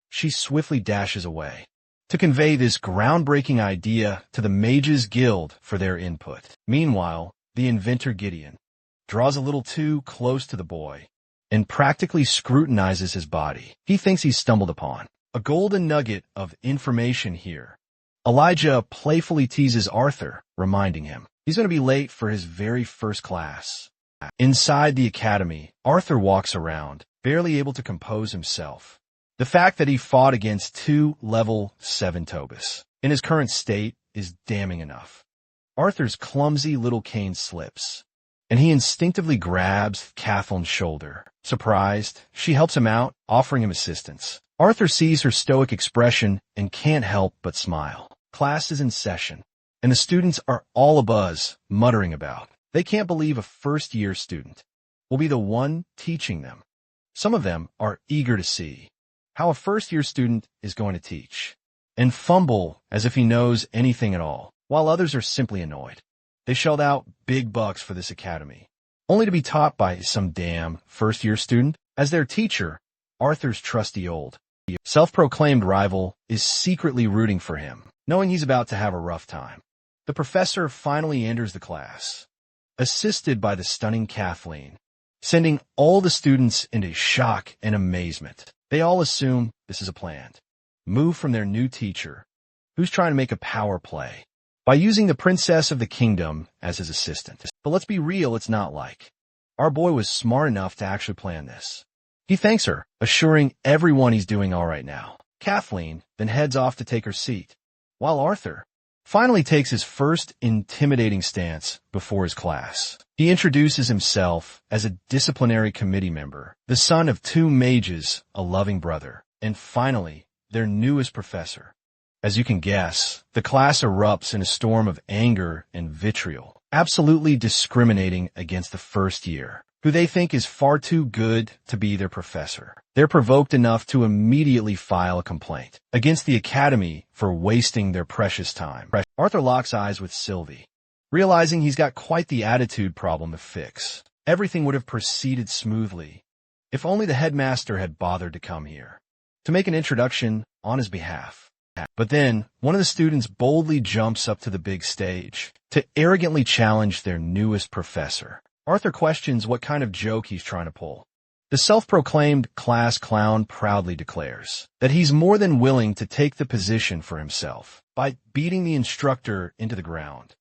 Speaker 1: She swiftly dashes away to convey this groundbreaking idea to the Mages Guild for their input. Meanwhile, the inventor Gideon draws a little too close to the boy and practically scrutinizes his body. He thinks he's stumbled upon a golden nugget of information here. Elijah playfully teases Arthur, reminding him he's going to be late for his very first class. Inside the academy, Arthur walks around, barely able to compose himself. The fact that he fought against 2 level 7 Tobis in his current state is damning enough. Arthur's clumsy little cane slips, and he instinctively grabs Kathleen's shoulder. Surprised, she helps him out, offering him assistance. Arthur sees her stoic expression and can't help but smile. Class is in session, and the students are all abuzz, muttering about. They can't believe a first-year student will be the one teaching them. Some of them are eager to see how a first-year student is going to teach, and fumble as if he knows anything at all, while others are simply annoyed. They shelled out big bucks for this academy, only to be taught by some damn first-year student. As their teacher, Arthur's trusty old, self-proclaimed rival is secretly rooting for him, knowing he's about to have a rough time. The professor finally enters the class, assisted by the stunning Kathleen, sending all the students into shock and amazement. They all assume this is a planned move from their new teacher, who's trying to make a power play by using the princess of the kingdom as his assistant. But let's be real, it's not like our boy was smart enough to actually plan this. He thanks her, assuring everyone he's doing all right now. Kathleen then heads off to take her seat, while Arthur finally takes his first intimidating stance before his class. He introduces himself as a disciplinary committee member, the son of 2 mages, a loving brother, and finally, their newest professor. As you can guess, the class erupts in a storm of anger and vitriol, absolutely discriminating against the first year, who they think is far too good to be their professor. They're provoked enough to immediately file a complaint against the academy for wasting their precious time. Arthur locks eyes with Sylvie, realizing he's got quite the attitude problem to fix. Everything would have proceeded smoothly if only the headmaster had bothered to come here to make an introduction on his behalf. But then, one of the students boldly jumps up to the big stage to arrogantly challenge their newest professor. Arthur questions what kind of joke he's trying to pull. The self-proclaimed class clown proudly declares that he's more than willing to take the position for himself by beating the instructor into the ground.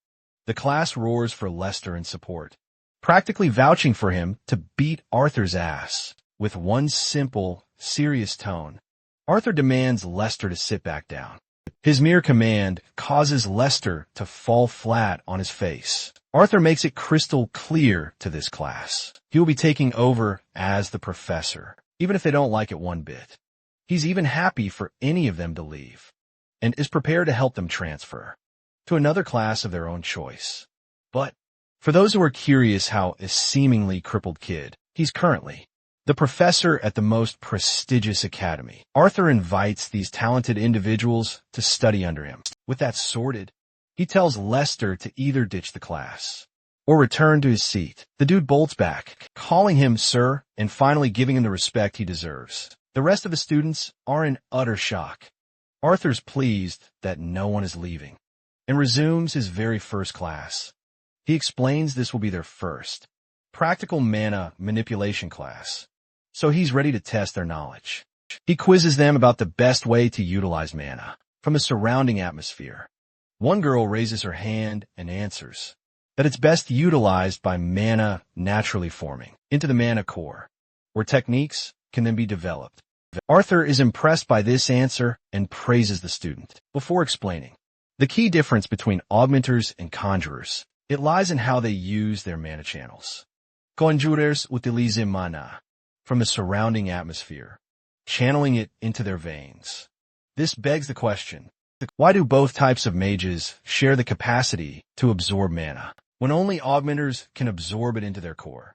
Speaker 1: The class roars for Lester in support, practically vouching for him to beat Arthur's ass. With one simple, serious tone, Arthur demands Lester to sit back down. His mere command causes Lester to fall flat on his face. Arthur makes it crystal clear to this class he will be taking over as the professor, even if they don't like it one bit. He's even happy for any of them to leave, and is prepared to help them transfer to another class of their own choice. But for those who are curious how a seemingly crippled kid, he's currently the professor at the most prestigious academy. Arthur invites these talented individuals to study under him. With that sorted, He tells Lester to either ditch the class or return to his seat. The dude bolts back, calling him sir and finally giving him the respect he deserves. The rest of the students are in utter shock. Arthur's pleased that no one is leaving and resumes his very first class. He explains this will be their first practical mana manipulation class, so he's ready to test their knowledge. He quizzes them about the best way to utilize mana from the surrounding atmosphere. One girl raises her hand and answers that it's best utilized by mana naturally forming into the mana core, where techniques can then be developed. Arthur is impressed by this answer and praises the student before explaining the key difference between augmenters and conjurers. It lies in how they use their mana channels. Conjurers utilizan mana from the surrounding atmosphere, channeling it into their veins. This begs the question, why do both types of mages share the capacity to absorb mana, when only augmenters can absorb it into their core?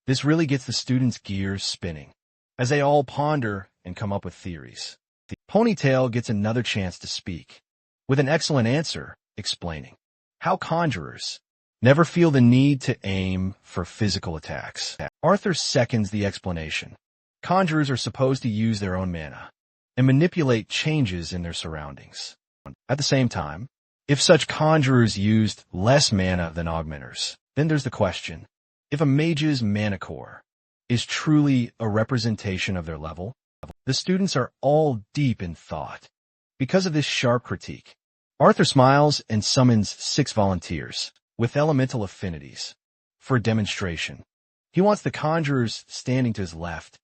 Speaker 1: This really gets the students' gears spinning, as they all ponder and come up with theories. The Ponytail gets another chance to speak, with an excellent answer explaining how conjurers never feel the need to aim for physical attacks. Arthur seconds the explanation. Conjurers are supposed to use their own mana and manipulate changes in their surroundings. At the same time, if such conjurers used less mana than augmenters, then there's the question, if a mage's mana core is truly a representation of their level? The students are all deep in thought. Because of this sharp critique, Arthur smiles and summons 6 volunteers with elemental affinities for a demonstration. He wants the conjurers standing to his left,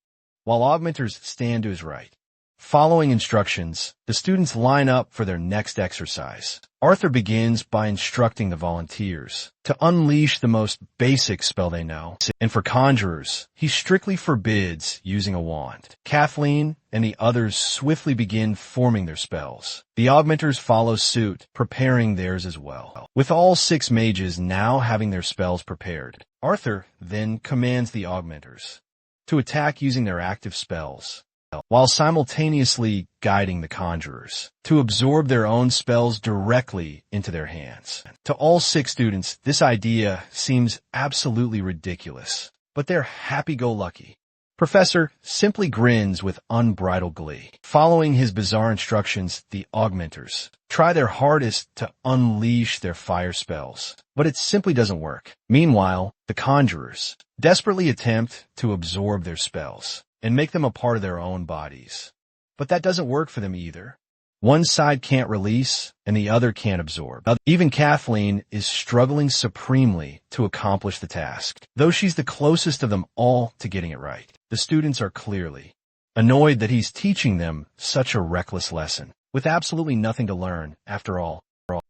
Speaker 1: while augmenters stand to his right. Following instructions, the students line up for their next exercise. Arthur begins by instructing the volunteers to unleash the most basic spell they know. And for conjurers, he strictly forbids using a wand. Kathleen and the others swiftly begin forming their spells. The augmenters follow suit, preparing theirs as well. With all 6 mages now having their spells prepared, Arthur then commands the augmenters to attack using their active spells, while simultaneously guiding the conjurers to absorb their own spells directly into their hands. To all 6 students, this idea seems absolutely ridiculous, but they're happy-go-lucky. Professor simply grins with unbridled glee. Following his bizarre instructions, the augmenters try their hardest to unleash their fire spells, but it simply doesn't work. Meanwhile, the conjurers desperately attempt to absorb their spells and make them a part of their own bodies. But that doesn't work for them either. One side can't release, and the other can't absorb. Even Kathleen is struggling supremely to accomplish the task, though she's the closest of them all to getting it right. The students are clearly annoyed that he's teaching them such a reckless lesson, with absolutely nothing to learn, after all.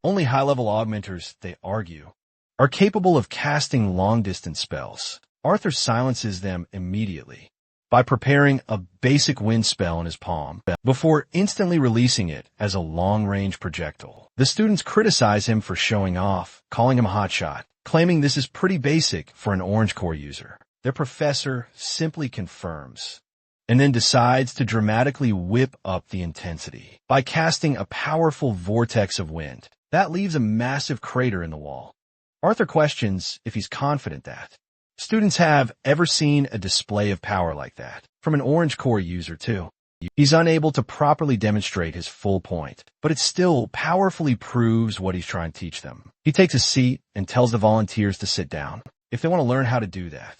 Speaker 1: Only high-level augmenters, they argue, are capable of casting long-distance spells. Arthur silences them immediately by preparing a basic wind spell in his palm before instantly releasing it as a long-range projectile. The students criticize him for showing off, calling him a hotshot, claiming this is pretty basic for an Orange Core user. Their professor simply confirms, and then decides to dramatically whip up the intensity by casting a powerful vortex of wind. That leaves a massive crater in the wall. Arthur questions if he's confident that students have ever seen a display of power like that from an Orange Core user too. He's unable to properly demonstrate his full point, but it still powerfully proves what he's trying to teach them. He takes a seat and tells the volunteers to sit down if they want to learn how to do that.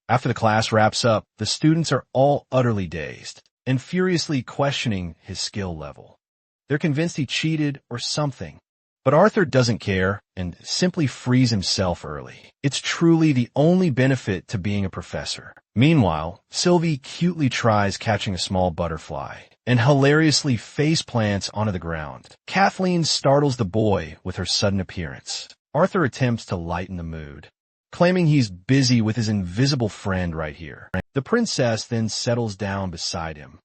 Speaker 1: After the class wraps up, the students are all utterly dazed and furiously questioning his skill level. They're convinced he cheated or something. But Arthur doesn't care and simply frees himself early. It's truly the only benefit to being a professor. Meanwhile, Sylvie cutely tries catching a small butterfly and hilariously face plants onto the ground. Kathleen startles the boy with her sudden appearance. Arthur attempts to lighten the mood, claiming he's busy with his invisible friend right here. The princess then settles down beside him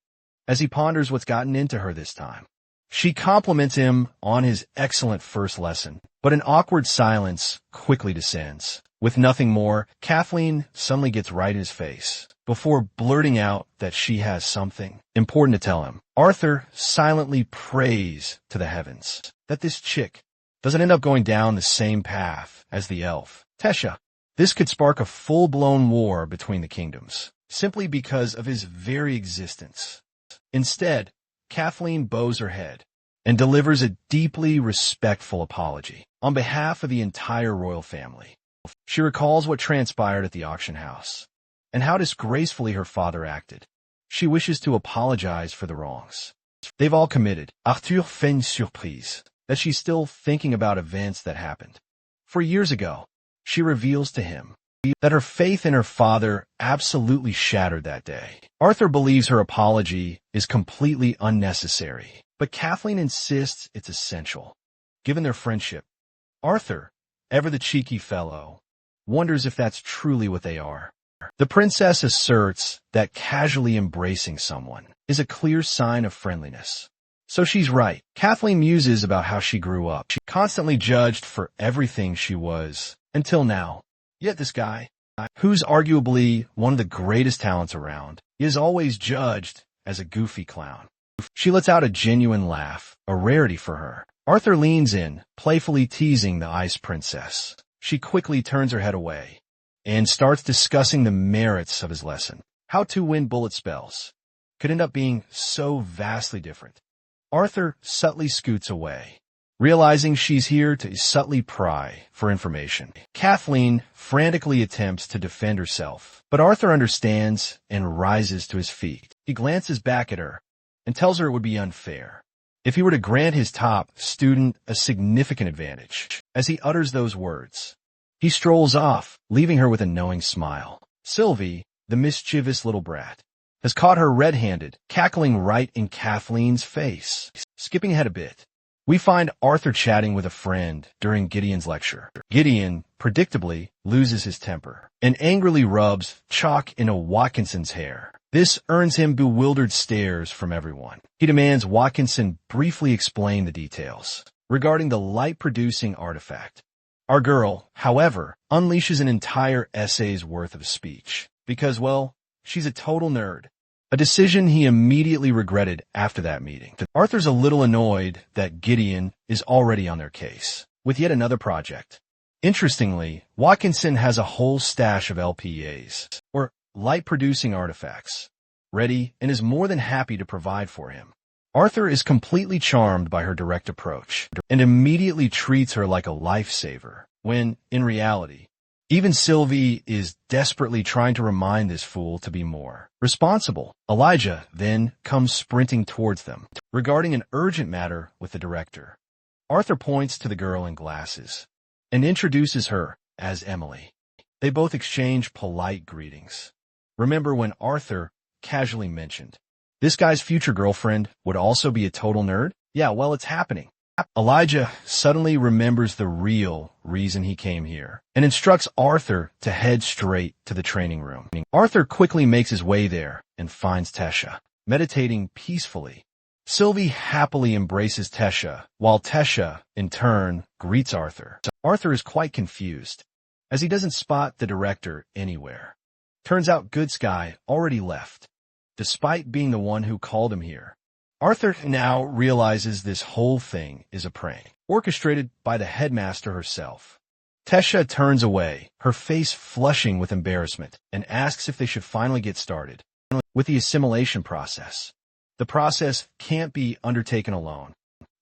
Speaker 1: as he ponders what's gotten into her this time. She compliments him on his excellent first lesson, but an awkward silence quickly descends. With nothing more, Kathleen suddenly gets right in his face before blurting out that she has something important to tell him. Arthur silently prays to the heavens that this chick doesn't end up going down the same path as the elf, Tesha. This could spark a full-blown war between the kingdoms, simply because of his very existence. Instead, Kathleen bows her head and delivers a deeply respectful apology on behalf of the entire royal family. She recalls what transpired at the auction house and how disgracefully her father acted. She wishes to apologize for the wrongs they've all committed. Arthur feigns surprise that she's still thinking about events that happened 4 years ago. She reveals to him that her faith in her father absolutely shattered that day. Arthur believes her apology is completely unnecessary, but Kathleen insists it's essential, given their friendship. Arthur, ever the cheeky fellow, wonders if that's truly what they are. The princess asserts that casually embracing someone is a clear sign of friendliness. So she's right. Kathleen muses about how she grew up. She constantly judged for everything she was, until now. Yet this guy, who's arguably one of the greatest talents around, is always judged as a goofy clown. She lets out a genuine laugh, a rarity for her. Arthur leans in, playfully teasing the ice princess. She quickly turns her head away and starts discussing the merits of his lesson. How to win bullet spells could end up being so vastly different. Arthur subtly scoots away, realizing she's here to subtly pry for information. Kathleen frantically attempts to defend herself, but Arthur understands and rises to his feet. He glances back at her and tells her it would be unfair if he were to grant his top student a significant advantage. As he utters those words, he strolls off, leaving her with a knowing smile. Sylvie, the mischievous little brat, has caught her red-handed, cackling right in Kathleen's face. Skipping ahead a bit, we find Arthur chatting with a friend during Gideon's lecture. Gideon, predictably, loses his temper and angrily rubs chalk into Watkinson's hair. This earns him bewildered stares from everyone. He demands Watkinson briefly explain the details regarding the light-producing artifact. Our girl, however, unleashes an entire essay's worth of speech because, well, she's a total nerd, a decision he immediately regretted after that meeting. Arthur's a little annoyed that Gideon is already on their case with yet another project. Interestingly, Watkinson has a whole stash of LPAs, or light-producing artifacts, ready and is more than happy to provide for him. Arthur is completely charmed by her direct approach and immediately treats her like a lifesaver, when, in reality, even Sylvie is desperately trying to remind this fool to be more responsible. Elijah then comes sprinting towards them regarding an urgent matter with the director. Arthur points to the girl in glasses and introduces her as Emily. They both exchange polite greetings. Remember when Arthur casually mentioned this guy's future girlfriend would also be a total nerd? Yeah, well, it's happening. Elijah suddenly remembers the real reason he came here and instructs Arthur to head straight to the training room. Arthur quickly makes his way there and finds Tesha, meditating peacefully. Sylvie happily embraces Tesha, while Tesha, in turn, greets Arthur. Arthur is quite confused, as he doesn't spot the director anywhere. Turns out Good Sky already left, despite being the one who called him here. Arthur now realizes this whole thing is a prank, orchestrated by the headmaster herself. Tesha turns away, her face flushing with embarrassment, and asks if they should finally get started with the assimilation process. The process can't be undertaken alone,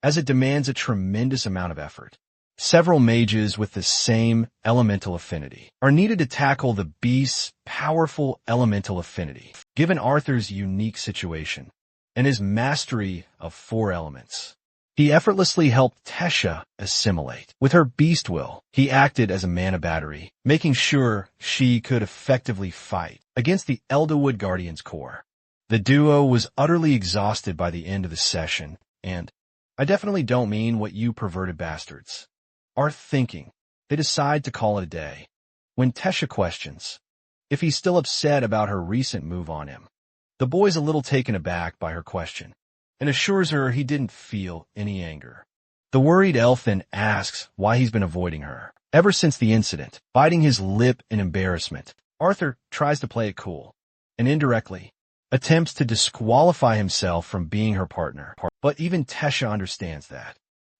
Speaker 1: as it demands a tremendous amount of effort. Several mages with the same elemental affinity are needed to tackle the beast's powerful elemental affinity, given Arthur's unique situation and his mastery of 4 elements. He effortlessly helped Tesha assimilate. With her beast will, he acted as a mana battery, making sure she could effectively fight against the Elderwood Guardians Corps. The duo was utterly exhausted by the end of the session, and I definitely don't mean what you perverted bastards are thinking. They decide to call it a day, when Tesha questions if he's still upset about her recent move on him. The boy's a little taken aback by her question, and assures her he didn't feel any anger. The worried elf then asks why he's been avoiding her ever since the incident. Biting his lip in embarrassment, Arthur tries to play it cool, and indirectly attempts to disqualify himself from being her partner. But even Tesha understands that.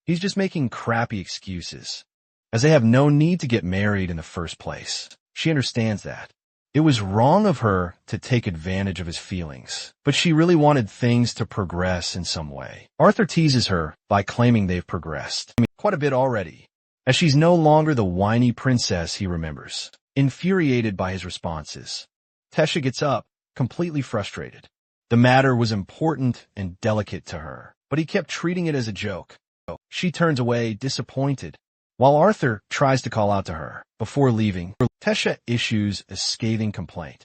Speaker 1: He's just making crappy excuses, as they have no need to get married in the first place. She understands that. It was wrong of her to take advantage of his feelings, but she really wanted things to progress in some way. Arthur teases her by claiming they've progressed quite a bit already, as she's no longer the whiny princess he remembers. Infuriated by his responses, Tesha gets up, completely frustrated. The matter was important and delicate to her, but he kept treating it as a joke. She turns away, disappointed, while Arthur tries to call out to her. Before leaving, Tesha issues a scathing complaint.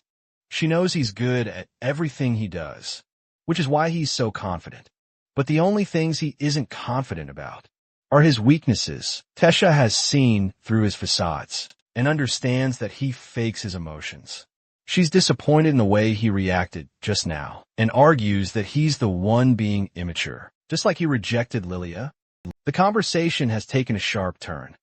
Speaker 1: She knows he's good at everything he does, which is why he's so confident. But the only things he isn't confident about are his weaknesses. Tesha has seen through his facades and understands that he fakes his emotions. She's disappointed in the way he reacted just now and argues that he's the one being immature, just like he rejected Lilia. The conversation has taken a sharp turn,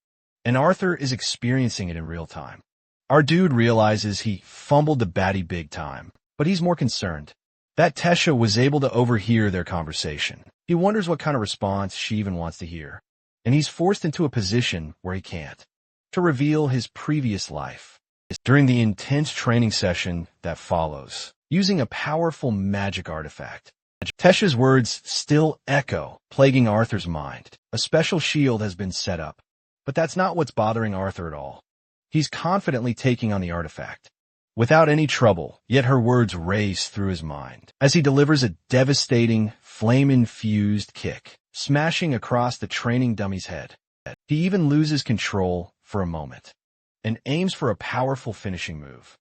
Speaker 1: and Arthur is experiencing it in real time. Our dude realizes he fumbled the baddie big time, but he's more concerned that Tesha was able to overhear their conversation. He wonders what kind of response she even wants to hear, and he's forced into a position where he can't, to reveal his previous life. During the intense training session that follows, using a powerful magic artifact, Tesha's words still echo, plaguing Arthur's mind. A special shield has been set up, but that's not what's bothering Arthur at all. He's confidently taking on the artifact, without any trouble, yet her words race through his mind as he delivers a devastating, flame-infused kick, smashing across the training dummy's head. He even loses control for a moment and aims for a powerful finishing move.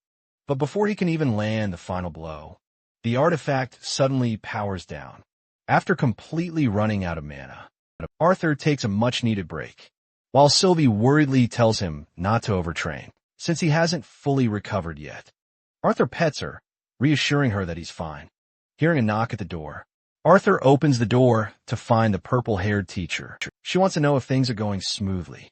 Speaker 1: But before he can even land the final blow, the artifact suddenly powers down. After completely running out of mana, Arthur takes a much-needed break, while Sylvie worriedly tells him not to overtrain, since he hasn't fully recovered yet. Arthur pets her, reassuring her that he's fine. Hearing a knock at the door, Arthur opens the door to find the purple-haired teacher. She wants to know if things are going smoothly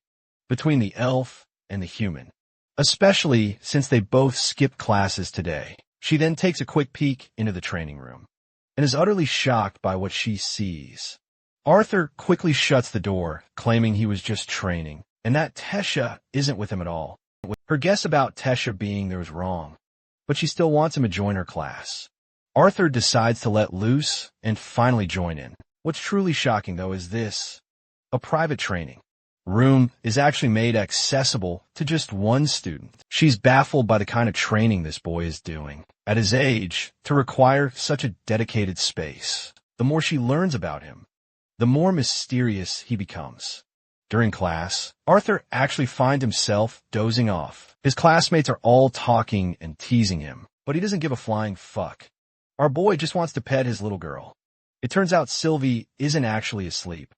Speaker 1: between the elf and the human, especially since they both skipped classes today. She then takes a quick peek into the training room and is utterly shocked by what she sees. Arthur quickly shuts the door, claiming he was just training, and that Tesha isn't with him at all. Her guess about Tesha being there was wrong, but she still wants him to join her class. Arthur decides to let loose and finally join in. What's truly shocking, though, is this. A private training room is actually made accessible to just one student. She's baffled by the kind of training this boy is doing at his age to require such a dedicated space. The more she learns about him, the more mysterious he becomes. During class, Arthur actually finds himself dozing off. His classmates are all talking and teasing him, but he doesn't give a flying fuck. Our boy just wants to pet his little girl. It turns out Sylvie isn't actually asleep,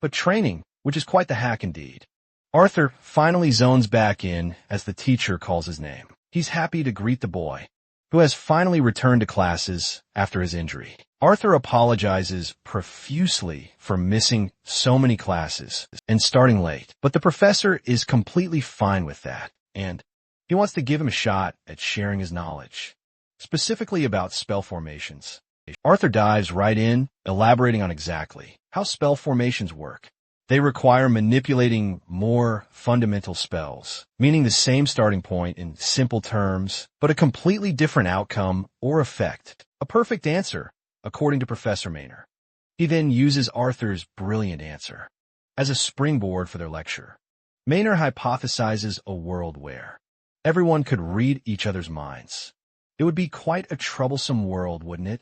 Speaker 1: but training, which is quite the hack indeed. Arthur finally zones back in as the teacher calls his name. He's happy to greet the boy, who has finally returned to classes after his injury. Arthur apologizes profusely for missing so many classes and starting late, but the professor is completely fine with that, and he wants to give him a shot at sharing his knowledge, specifically about spell formations. Arthur dives right in, elaborating on exactly how spell formations work. They require manipulating more fundamental spells, meaning the same starting point in simple terms, but a completely different outcome or effect. A perfect answer, according to Professor Maynor. He then uses Arthur's brilliant answer as a springboard for their lecture. Maynor hypothesizes a world where everyone could read each other's minds. It would be quite a troublesome world, wouldn't it?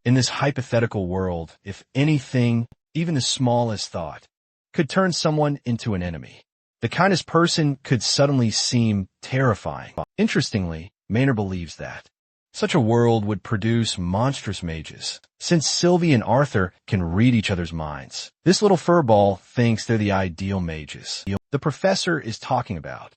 Speaker 1: In this hypothetical world, if anything, even the smallest thought, could turn someone into an enemy, the kindest person could suddenly seem terrifying. Interestingly, Maynor believes that such a world would produce monstrous mages, since Sylvie and Arthur can read each other's minds. This little furball thinks they're the ideal mages the professor is talking about.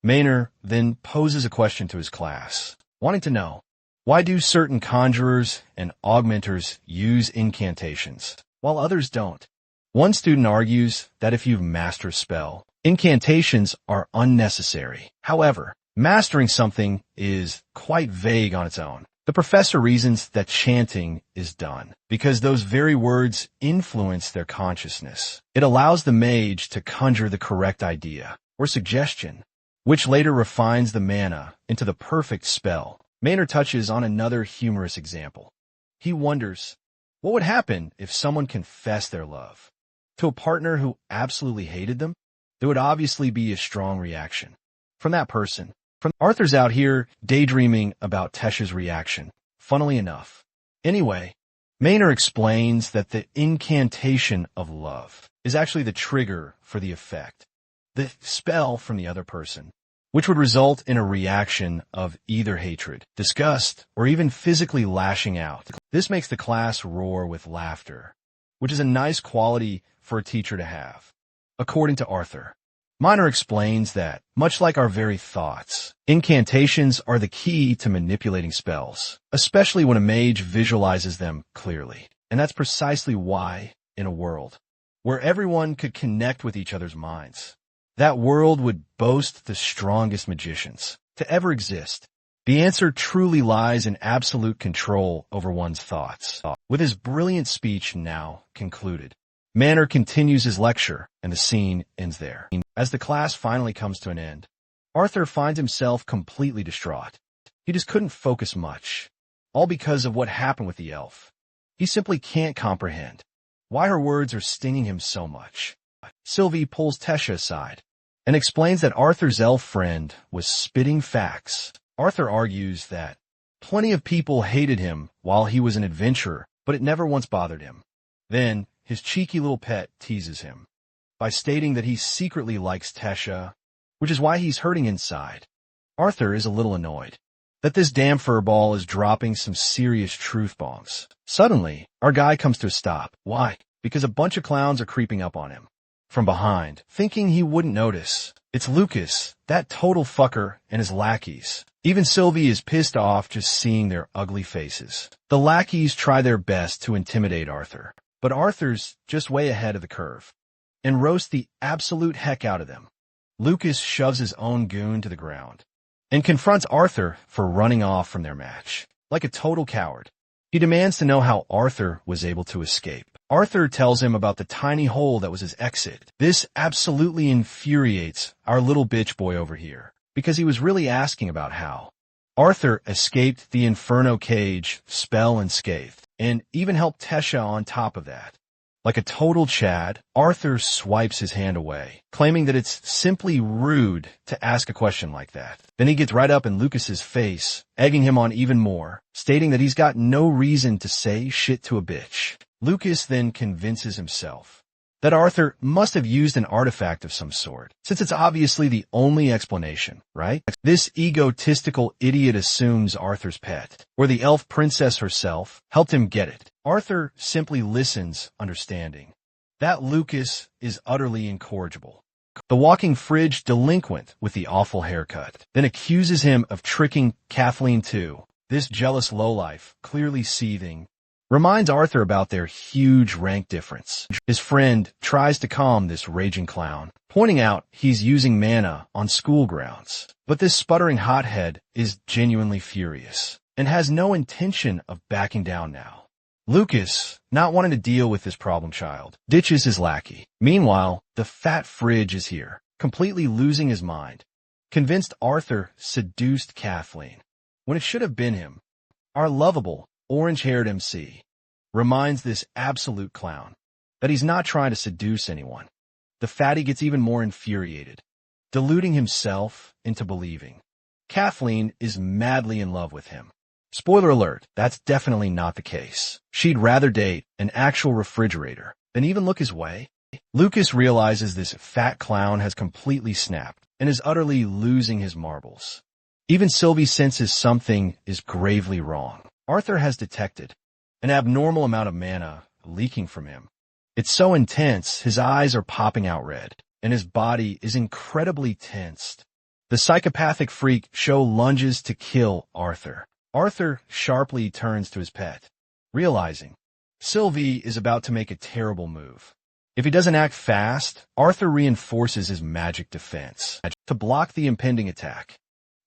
Speaker 1: Maynor then poses a question to his class, wanting to know, why do certain conjurers and augmenters use incantations, while others don't? One student argues that if you've mastered a spell, incantations are unnecessary. However, mastering something is quite vague on its own. The The professor reasons that chanting is done because those very words influence their consciousness. It allows the mage to conjure the correct idea or suggestion, which later refines the mana into the perfect spell. Maynard touches on another humorous example. He wonders, what would happen if someone confessed their love to a partner who absolutely hated them? There would obviously be a strong reaction from that person. Arthur's out here daydreaming about Tesha's reaction, funnily enough. Anyway, Maynard explains that the incantation of love is actually the trigger for the effect, the spell from the other person, which would result in a reaction of either hatred, disgust, or even physically lashing out. This makes the class roar with laughter, which is a nice quality for a teacher to have. According to Arthur, Minor explains that, much like our very thoughts, incantations are the key to manipulating spells, especially when a mage visualizes them clearly. And that's precisely why, in a world where everyone could connect with each other's minds, that world would boast the strongest magicians to ever exist. The answer truly lies in absolute control over one's thoughts. With his brilliant speech now concluded, Manor continues his lecture, and the scene ends there. As the class finally comes to an end, Arthur finds himself completely distraught. He just couldn't focus much, all because of what happened with the elf. He simply can't comprehend why her words are stinging him so much. Sylvie pulls Tesha aside and explains that Arthur's elf friend was spitting facts. Arthur argues that plenty of people hated him while he was an adventurer, but it never once bothered him. Then, his cheeky little pet teases him by stating that he secretly likes Tesha, which is why he's hurting inside. Arthur is a little annoyed that this damn furball is dropping some serious truth bombs. Suddenly, our guy comes to a stop. Why? Because a bunch of clowns are creeping up on him from behind, thinking he wouldn't notice. It's Lucas, that total fucker, and his lackeys. Even Sylvie is pissed off just seeing their ugly faces. The lackeys try their best to intimidate Arthur, but Arthur's just way ahead of the curve and roasts the absolute heck out of them. Lucas shoves his own goon to the ground and confronts Arthur for running off from their match. Like a total coward, he demands to know how Arthur was able to escape. Arthur tells him about the tiny hole that was his exit. This absolutely infuriates our little bitch boy over here, because he was really asking about how Arthur escaped the Inferno cage, spell unscathed, and even helped Tesha on top of that. Like a total Chad, Arthur swipes his hand away, claiming that it's simply rude to ask a question like that. Then he gets right up in Lucas's face, egging him on even more, stating that he's got no reason to say shit to a bitch. Lucas then convinces himself that Arthur must have used an artifact of some sort, since it's obviously the only explanation, right? This egotistical idiot assumes Arthur's pet, or the elf princess herself, helped him get it. Arthur simply listens, understanding that Lucas is utterly incorrigible. The walking fridge delinquent with the awful haircut then accuses him of tricking Kathleen too. This jealous lowlife, clearly seething, reminds Arthur about their huge rank difference. His friend tries to calm this raging clown, pointing out he's using mana on school grounds. But this sputtering hothead is genuinely furious and has no intention of backing down now. Lucas, not wanting to deal with this problem child, ditches his lackey. Meanwhile, the fat fridge is here, completely losing his mind, convinced Arthur seduced Kathleen, when it should have been him. Our lovable, orange-haired MC reminds this absolute clown that he's not trying to seduce anyone. The fatty gets even more infuriated, deluding himself into believing Kathleen is madly in love with him. Spoiler alert, that's definitely not the case. She'd rather date an actual refrigerator than even look his way. Lucas realizes this fat clown has completely snapped and is utterly losing his marbles. Even Sylvie senses something is gravely wrong. Arthur has detected an abnormal amount of mana leaking from him. It's so intense, his eyes are popping out red, and his body is incredibly tensed. The psychopathic freak show lunges to kill Arthur. Arthur sharply turns to his pet, realizing Sylvie is about to make a terrible move. If he doesn't act fast, Arthur reinforces his magic defense to block the impending attack.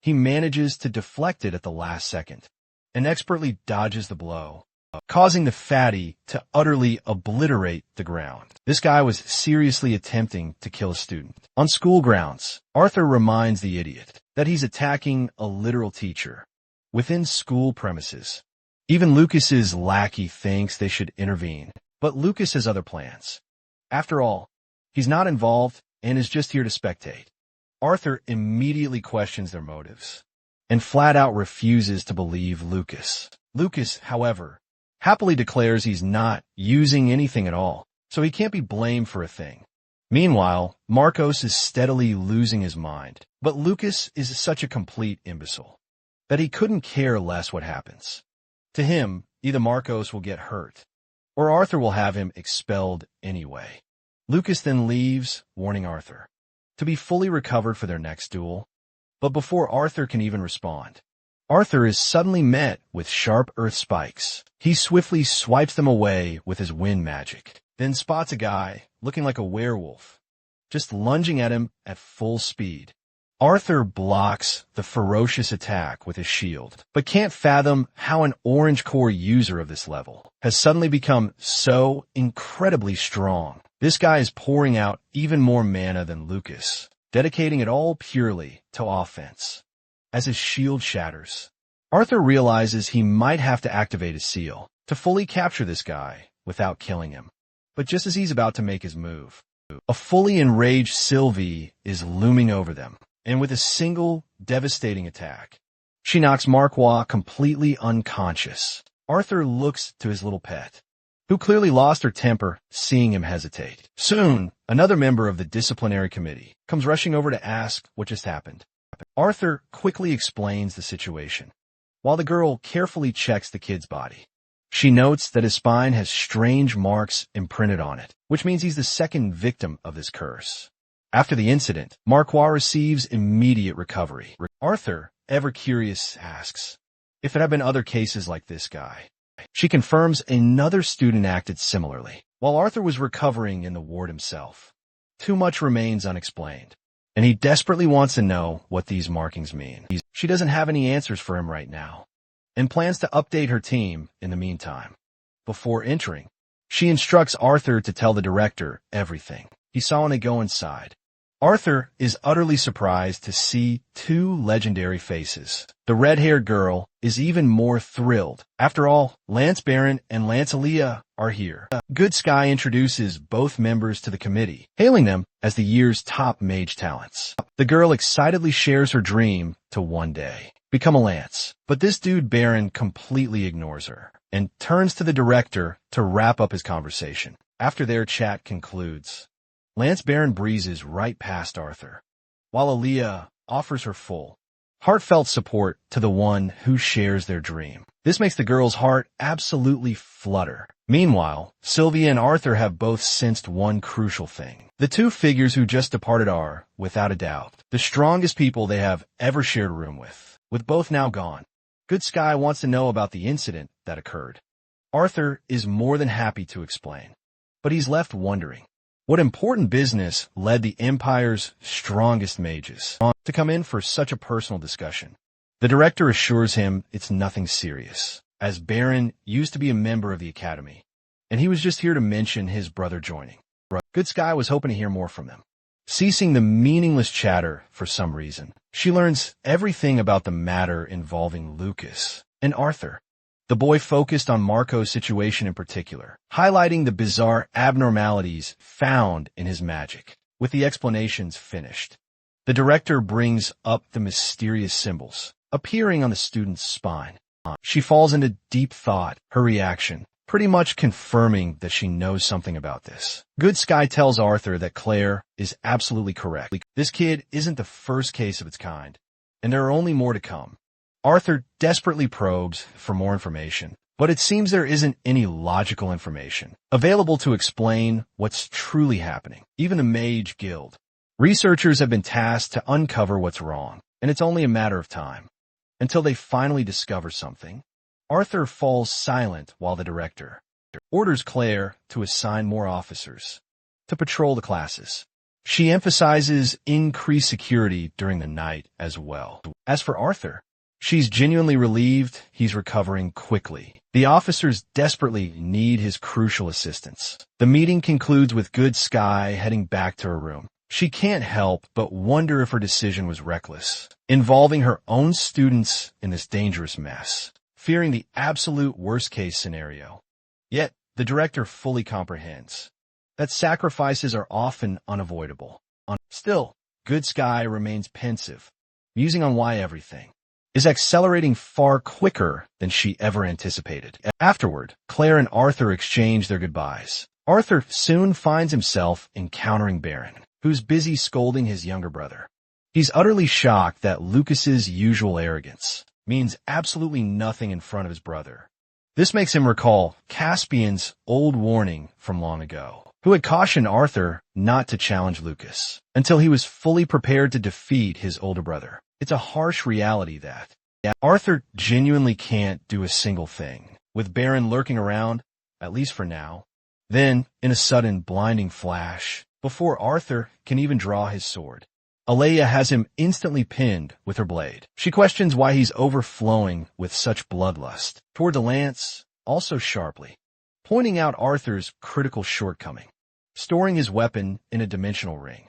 Speaker 1: He manages to deflect it at the last second, and expertly dodges the blow, causing the fatty to utterly obliterate the ground. This guy was seriously attempting to kill a student. On school grounds, Arthur reminds the idiot that he's attacking a literal teacher within school premises. Even Lucas's lackey thinks they should intervene, but Lucas has other plans. After all, he's not involved and is just here to spectate. Arthur immediately questions their motives and flat out refuses to believe Lucas. Lucas, however, happily declares he's not using anything at all, so he can't be blamed for a thing. Meanwhile, Marcos is steadily losing his mind, but Lucas is such a complete imbecile that he couldn't care less what happens. To him, either Marcos will get hurt, or Arthur will have him expelled anyway. Lucas then leaves, warning Arthur to be fully recovered for their next duel. But before Arthur can even respond, Arthur is suddenly met with sharp earth spikes. He swiftly swipes them away with his wind magic, then spots a guy looking like a werewolf, just lunging at him at full speed. Arthur blocks the ferocious attack with his shield, but can't fathom how an orange core user of this level has suddenly become so incredibly strong. This guy is pouring out even more mana than Lucas, dedicating it all purely to offense. As his shield shatters, Arthur realizes he might have to activate his seal to fully capture this guy without killing him. But just as he's about to make his move, a fully enraged Sylvie is looming over them, and with a single devastating attack, she knocks Manhwa completely unconscious. Arthur looks to his little pet, who clearly lost her temper seeing him hesitate. Soon, another member of the disciplinary committee comes rushing over to ask what just happened. Arthur quickly explains the situation, while the girl carefully checks the kid's body. She notes that his spine has strange marks imprinted on it, which means he's the second victim of this curse. After the incident, Manhwa receives immediate recovery. Arthur, ever curious, asks if it had been other cases like this guy. She confirms another student acted similarly, while Arthur was recovering in the ward himself. Too much remains unexplained, and he desperately wants to know what these markings mean. She doesn't have any answers for him right now, and plans to update her team in the meantime. Before entering, she instructs Arthur to tell the director everything he saw when they go inside. Arthur is utterly surprised to see two legendary faces. The red-haired girl is even more thrilled. After all, Lance Baron and Lance Aaliyah are here. Good Sky introduces both members to the committee, hailing them as the year's top mage talents. The girl excitedly shares her dream to one day become a Lance. But this dude Baron completely ignores her and turns to the director to wrap up his conversation. After their chat concludes, Lance Baron breezes right past Arthur, while Aaliyah offers her full, heartfelt support to the one who shares their dream. This makes the girl's heart absolutely flutter. Meanwhile, Sylvia and Arthur have both sensed one crucial thing. The two figures who just departed are, without a doubt, the strongest people they have ever shared a room with. With both now gone, Good Sky wants to know about the incident that occurred. Arthur is more than happy to explain, but he's left wondering what important business led the Empire's strongest mages to come in for such a personal discussion. The director assures him it's nothing serious, as Baron used to be a member of the Academy, and he was just here to mention his brother joining. Good Sky was hoping to hear more from them. Ceasing the meaningless chatter for some reason, she learns everything about the matter involving Lucas and Arthur. The boy focused on Marco's situation in particular, highlighting the bizarre abnormalities found in his magic. With the explanations finished, the director brings up the mysterious symbols appearing on the student's spine. She falls into deep thought, her reaction pretty much confirming that she knows something about this. Good Sky tells Arthur that Claire is absolutely correct. This kid isn't the first case of its kind, and there are only more to come. Arthur desperately probes for more information, but it seems there isn't any logical information available to explain what's truly happening. Even the Mage Guild researchers have been tasked to uncover what's wrong, and it's only a matter of time until they finally discover something. Arthur falls silent while the director orders Claire to assign more officers to patrol the classes. She emphasizes increased security during the night as well. As for Arthur, She's genuinely relieved he's recovering quickly. The officers desperately need his crucial assistance. The meeting concludes with Good Sky heading back to her room. She can't help but wonder if her decision was reckless, involving her own students in this dangerous mess, fearing the absolute worst-case scenario. Yet, the director fully comprehends that sacrifices are often unavoidable. Still, Good Sky remains pensive, musing on why everything is accelerating far quicker than she ever anticipated. Afterward, Claire and Arthur exchange their goodbyes. Arthur soon finds himself encountering Baron, who's busy scolding his younger brother. He's utterly shocked that Lucas's usual arrogance means absolutely nothing in front of his brother. This makes him recall Caspian's old warning from long ago, who had cautioned Arthur not to challenge Lucas until he was fully prepared to defeat his older brother. It's a harsh reality that Arthur genuinely can't do a single thing, with Baron lurking around, at least for now. Then, in a sudden blinding flash, before Arthur can even draw his sword, Alea has him instantly pinned with her blade. She questions why he's overflowing with such bloodlust toward the lance, also sharply, pointing out Arthur's critical shortcoming, storing his weapon in a dimensional ring.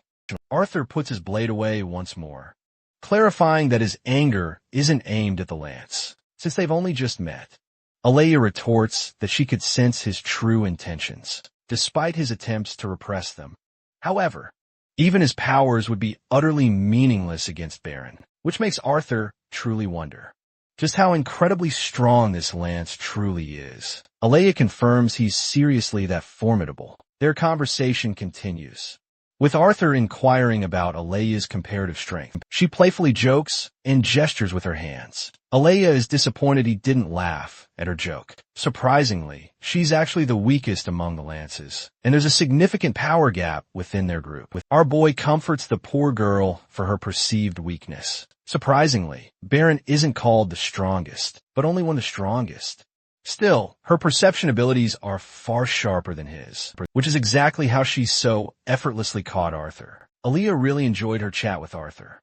Speaker 1: Arthur puts his blade away once more, clarifying that his anger isn't aimed at the lance, since they've only just met. Alea retorts that she could sense his true intentions, despite his attempts to repress them. However, even his powers would be utterly meaningless against Baron, which makes Arthur truly wonder just how incredibly strong this lance truly is. Alea confirms he's seriously that formidable. Their conversation continues, with Arthur inquiring about Alea's comparative strength. She playfully jokes and gestures with her hands. Alea is disappointed he didn't laugh at her joke. Surprisingly, she's actually the weakest among the lances, and there's a significant power gap within their group. Our boy comforts the poor girl for her perceived weakness. Surprisingly, Baron isn't called the strongest, but only one of the strongest. Still, her perception abilities are far sharper than his, which is exactly how she so effortlessly caught Arthur. Alea really enjoyed her chat with Arthur,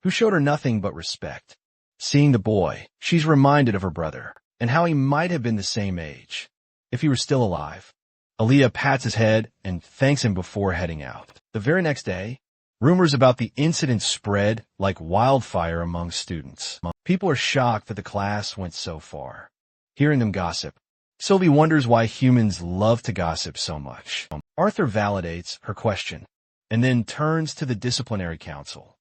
Speaker 1: who showed her nothing but respect. Seeing the boy, she's reminded of her brother, and how he might have been the same age, if he were still alive. Alea pats his head and thanks him before heading out. The very next day, rumors about the incident spread like wildfire among students. People are shocked that the class went so far, hearing them gossip. Sylvie wonders why humans love to gossip so much. Arthur validates her question, and then turns to the disciplinary council,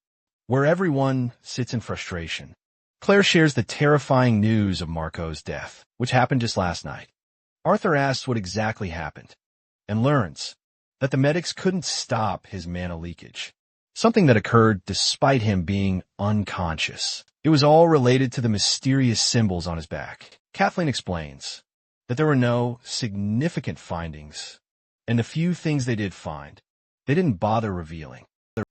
Speaker 1: where everyone sits in frustration. Claire shares the terrifying news of Marco's death, which happened just last night. Arthur asks what exactly happened, and learns that the medics couldn't stop his mana leakage, something that occurred despite him being unconscious. It was all related to the mysterious symbols on his back. Kathleen explains that there were no significant findings, and the few things they did find, they didn't bother revealing.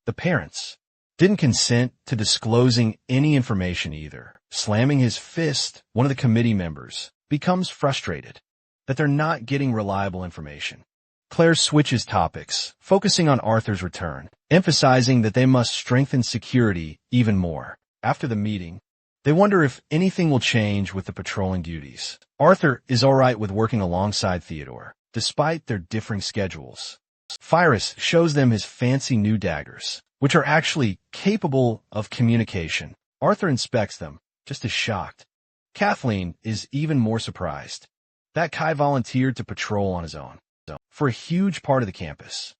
Speaker 1: The parents didn't consent to disclosing any information either. Slamming his fist, one of the committee members becomes frustrated that they're not getting reliable information. Claire switches topics, focusing on Arthur's return, emphasizing that they must strengthen security even more. After the meeting, they wonder if anything will change with the patrolling duties. Arthur is alright with working alongside Theodore, despite their differing schedules. Phyrus shows them his fancy new daggers, which are actually capable of communication. Arthur inspects them, just as shocked. Kathleen is even more surprised that Kai volunteered to patrol on his own for a huge part of the campus.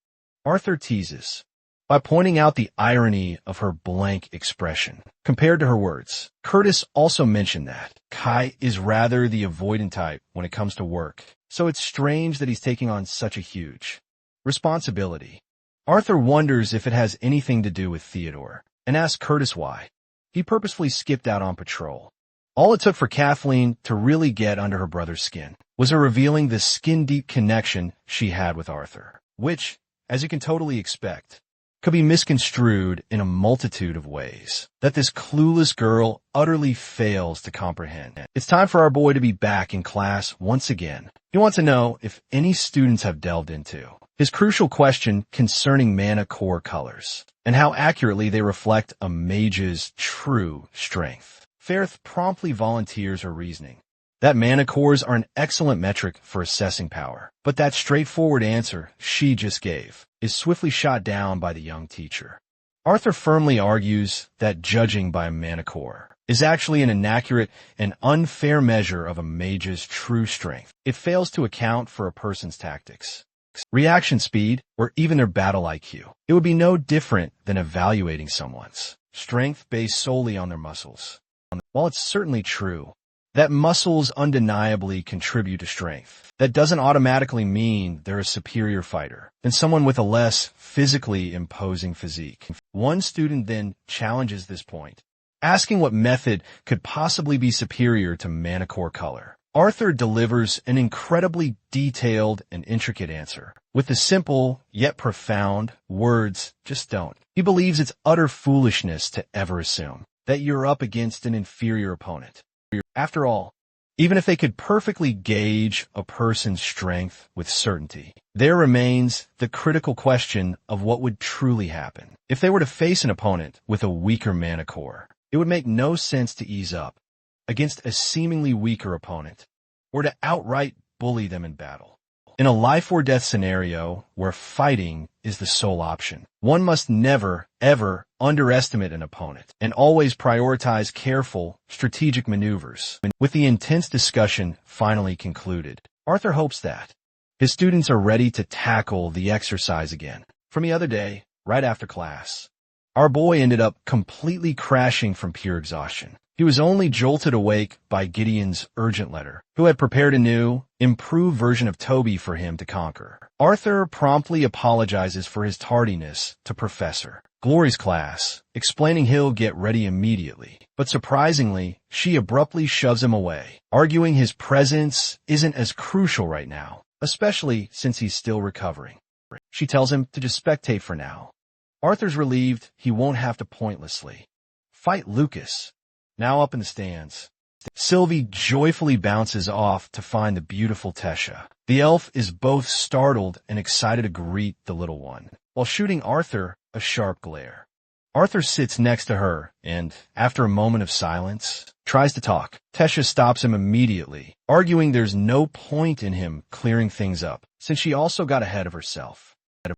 Speaker 1: Arthur teases by pointing out the irony of her blank expression compared to her words. Curtis also mentioned that Kai is rather the avoidant type when it comes to work, so it's strange that he's taking on such a huge responsibility. Arthur wonders if it has anything to do with Theodore, and asks Curtis why he purposefully skipped out on patrol. All it took for Kathleen to really get under her brother's skin was her revealing the skin-deep connection she had with Arthur, which, as you can totally expect, could be misconstrued in a multitude of ways that this clueless girl utterly fails to comprehend. It's time for our boy to be back in class once again. He wants to know if any students have delved into his crucial question concerning mana core colors and how accurately they reflect a mage's true strength. Fairth promptly volunteers her reasoning. That mana cores are an excellent metric for assessing power, but that straightforward answer she just gave is swiftly shot down by the young teacher. Arthur firmly argues that judging by a mana core is actually an inaccurate and unfair measure of a mage's true strength. It fails to account for a person's tactics, reaction speed, or even their battle IQ. It would be no different than evaluating someone's strength based solely on their muscles. While it's certainly true that muscles undeniably contribute to strength, that doesn't automatically mean they're a superior fighter than someone with a less physically imposing physique. One student then challenges this point, asking what method could possibly be superior to mana core color. Arthur delivers an incredibly detailed and intricate answer with the simple yet profound words, just don't. He believes it's utter foolishness to ever assume that you're up against an inferior opponent. After all, even if they could perfectly gauge a person's strength with certainty, there remains the critical question of what would truly happen. If they were to face an opponent with a weaker mana core, it would make no sense to ease up against a seemingly weaker opponent or to outright bully them in battle. In a life-or-death scenario where fighting is the sole option, one must never, ever underestimate an opponent and always prioritize careful, strategic maneuvers. With the intense discussion finally concluded, Arthur hopes that his students are ready to tackle the exercise again. From the other day, right after class, our boy ended up completely crashing from pure exhaustion. He was only jolted awake by Gideon's urgent letter, who had prepared a new, improved version of Toby for him to conquer. Arthur promptly apologizes for his tardiness to Professor Glory's class, explaining he'll get ready immediately. But surprisingly, she abruptly shoves him away, arguing his presence isn't as crucial right now, especially since he's still recovering. She tells him to just spectate for now. Arthur's relieved he won't have to pointlessly fight Lucas, now up in the stands. Sylvie joyfully bounces off to find the beautiful Tesha. The elf is both startled and excited to greet the little one, while shooting Arthur a sharp glare. Arthur sits next to her and, after a moment of silence, tries to talk. Tesha stops him immediately, arguing there's no point in him clearing things up, since she also got ahead of herself.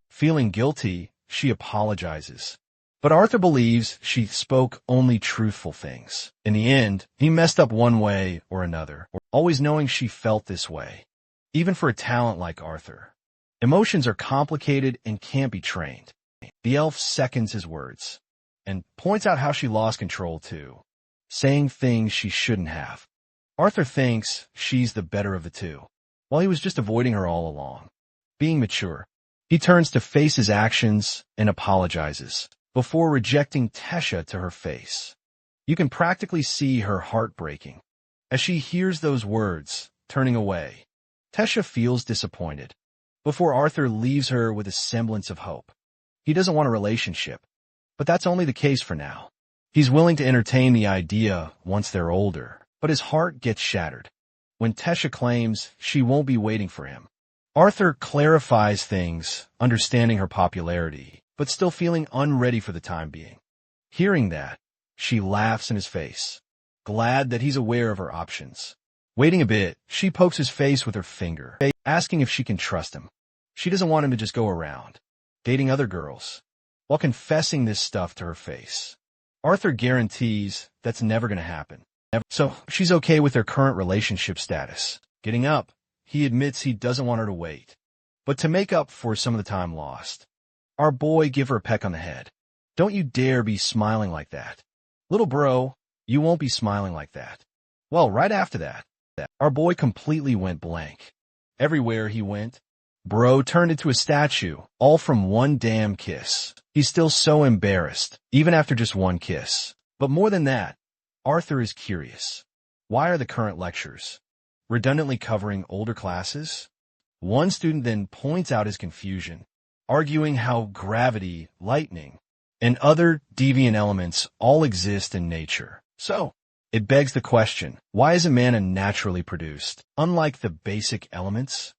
Speaker 1: Feeling guilty, she apologizes. But Arthur believes she spoke only truthful things. In the end, he messed up one way or another, always knowing she felt this way. Even for a talent like Arthur, emotions are complicated and can't be trained. The elf seconds his words and points out how she lost control too, saying things she shouldn't have. Arthur thinks she's the better of the two, while he was just avoiding her all along. Being mature, he turns to face his actions and apologizes before rejecting Tesha to her face. You can practically see her heart breaking as she hears those words, turning away. Tesha feels disappointed before Arthur leaves her with a semblance of hope. He doesn't want a relationship, but that's only the case for now. He's willing to entertain the idea once they're older, but his heart gets shattered when Tesha claims she won't be waiting for him. Arthur clarifies things, understanding her popularity, but still feeling unready for the time being. Hearing that, she laughs in his face, glad that he's aware of her options. Waiting a bit, she pokes his face with her finger, asking if she can trust him. She doesn't want him to just go around dating other girls while confessing this stuff to her face. Arthur guarantees that's never going to happen. So she's okay with their current relationship status. Getting up, he admits he doesn't want her to wait, but to make up for some of the time lost, our boy give her a peck on the head. Don't you dare be smiling like that. Little bro, you won't be smiling like that. Well, right after that, our boy completely went blank. Everywhere he went, bro turned into a statue, all from one damn kiss. He's still so embarrassed, even after just one kiss. But more than that, Arthur is curious. Why are the current lectures redundantly covering older classes? One student then points out his confusion, arguing how gravity, lightning, and other deviant elements all exist in nature. So, it begs the question, why isn't mana naturally produced, unlike the basic elements?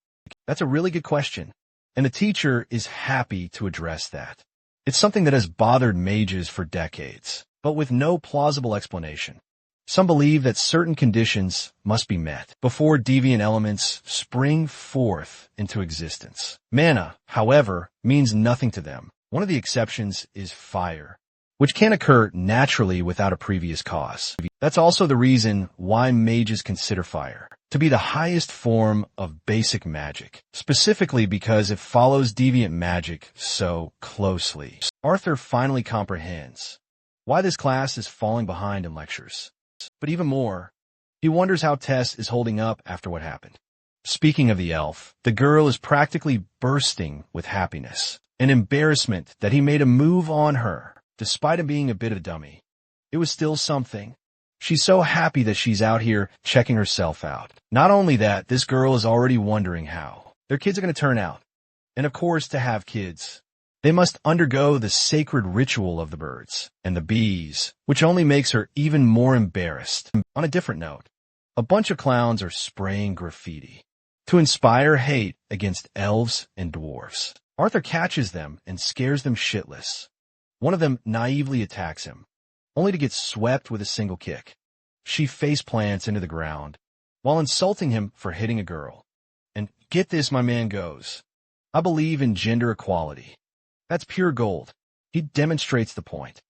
Speaker 1: That's a really good question, and the teacher is happy to address that. It's something that has bothered mages for decades, but with no plausible explanation. Some believe that certain conditions must be met before deviant elements spring forth into existence. Mana, however, means nothing to them. One of the exceptions is fire, which can occur naturally without a previous cause. That's also the reason why mages consider fire to be the highest form of basic magic, specifically because it follows deviant magic so closely. Arthur finally comprehends why this class is falling behind in lectures. But even more, he wonders how Tess is holding up after what happened. Speaking of the elf, the girl is practically bursting with happiness and embarrassment that he made a move on her. Despite him being a bit of a dummy, it was still something. She's so happy that she's out here checking herself out. Not only that, this girl is already wondering how their kids are going to turn out. And of course, to have kids, they must undergo the sacred ritual of the birds and the bees, which only makes her even more embarrassed. On a different note, a bunch of clowns are spraying graffiti to inspire hate against elves and dwarves. Arthur catches them and scares them shitless. One of them naively attacks him, only to get swept with a single kick. She faceplants into the ground while insulting him for hitting a girl. And get this, my man goes, "I believe in gender equality." That's pure gold. He demonstrates the point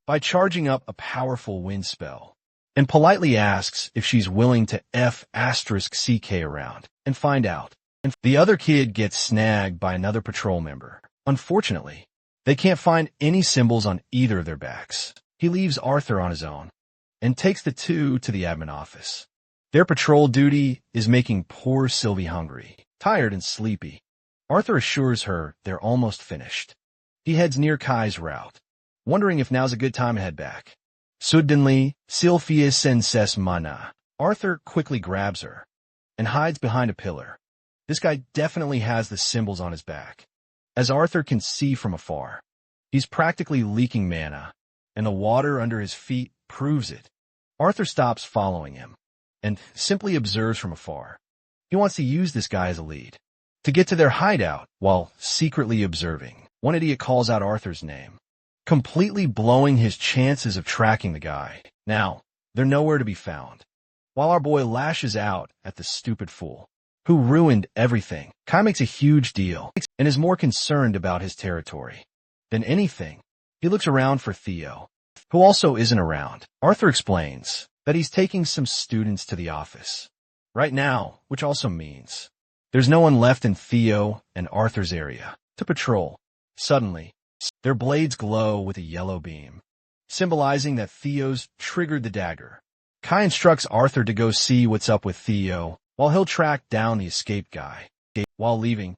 Speaker 1: by charging up a powerful wind spell and politely asks if she's willing to F*CK around and find out. And the other kid gets snagged by another patrol member. Unfortunately, they can't find any symbols on either of their backs. He leaves Arthur on his own and takes the two to the admin office. Their patrol duty is making poor Sylvie hungry, tired and sleepy. Arthur assures her they're almost finished. He heads near Kai's route, wondering if now's a good time to head back. Suddenly, Sylvie senses Mana. Arthur quickly grabs her and hides behind a pillar. This guy definitely has the symbols on his back. As Arthur can see from afar, he's practically leaking mana, and the water under his feet proves it. Arthur stops following him and simply observes from afar. He wants to use this guy as a lead to get to their hideout while secretly observing. One idiot calls out Arthur's name, completely blowing his chances of tracking the guy. Now, they're nowhere to be found, while our boy lashes out at the stupid fool who ruined everything. Kai makes a huge deal and is more concerned about his territory than anything. He looks around for Theo, who also isn't around. Arthur explains that he's taking some students to the office right now, which also means there's no one left in Theo and Arthur's area to patrol. Suddenly, their blades glow with a yellow beam, symbolizing that Theo's triggered the dagger. Kai instructs Arthur to go see what's up with Theo while he'll track down the escaped guy. While leaving,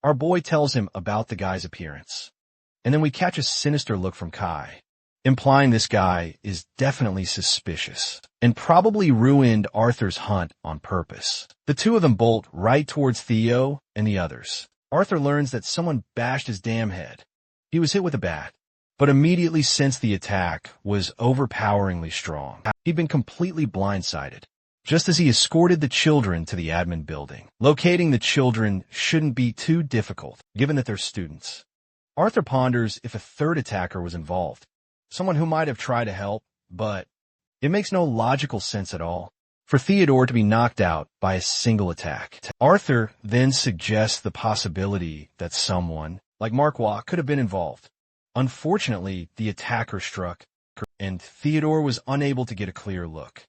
Speaker 1: our boy tells him about the guy's appearance. And then we catch a sinister look from Kai, implying this guy is definitely suspicious and probably ruined Arthur's hunt on purpose. The two of them bolt right towards Theo and the others. Arthur learns that someone bashed his damn head. He was hit with a bat, but immediately sensed the attack was overpoweringly strong. He'd been completely blindsided, just as he escorted the children to the admin building. Locating the children shouldn't be too difficult, given that they're students. Arthur ponders if a third attacker was involved, someone who might have tried to help, but it makes no logical sense at all for Theodore to be knocked out by a single attack. Arthur then suggests the possibility that someone like Manhwa could have been involved. Unfortunately, the attacker struck, and Theodore was unable to get a clear look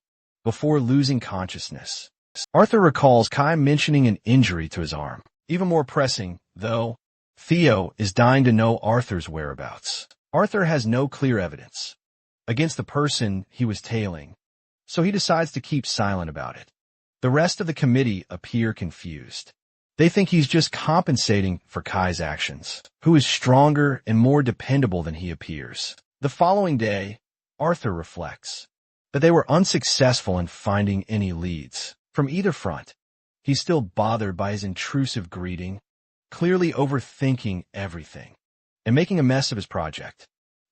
Speaker 1: before losing consciousness. Arthur recalls Kai mentioning an injury to his arm. Even more pressing, though, Theo is dying to know Arthur's whereabouts. Arthur has no clear evidence against the person he was tailing, so he decides to keep silent about it. The rest of the committee appear confused. They think he's just compensating for Kai's actions, who is stronger and more dependable than he appears. The following day, Arthur reflects that they were unsuccessful in finding any leads from either front. He's still bothered by his intrusive greeting, clearly overthinking everything and making a mess of his project.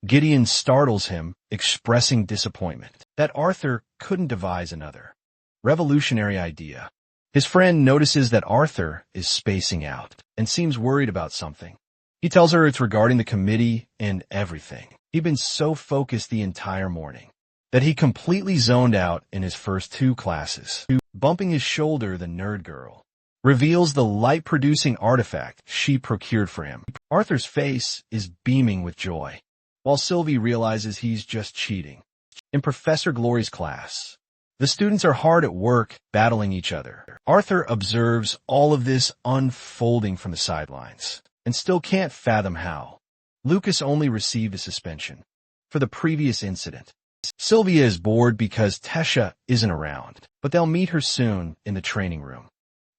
Speaker 1: Gideon startles him, expressing disappointment that Arthur couldn't devise another revolutionary idea. His friend notices that Arthur is spacing out and seems worried about something. He tells her it's regarding the committee and everything. He'd been so focused the entire morning that he completely zoned out in his first 2 classes. Bumping his shoulder, the nerd girl reveals the light-producing artifact she procured for him. Arthur's face is beaming with joy, while Sylvie realizes he's just cheating. In Professor Glory's class, the students are hard at work battling each other. Arthur observes all of this unfolding from the sidelines and still can't fathom how. Lucas only received a suspension for the previous incident. Sylvia is bored because Tesha isn't around, but they'll meet her soon in the training room.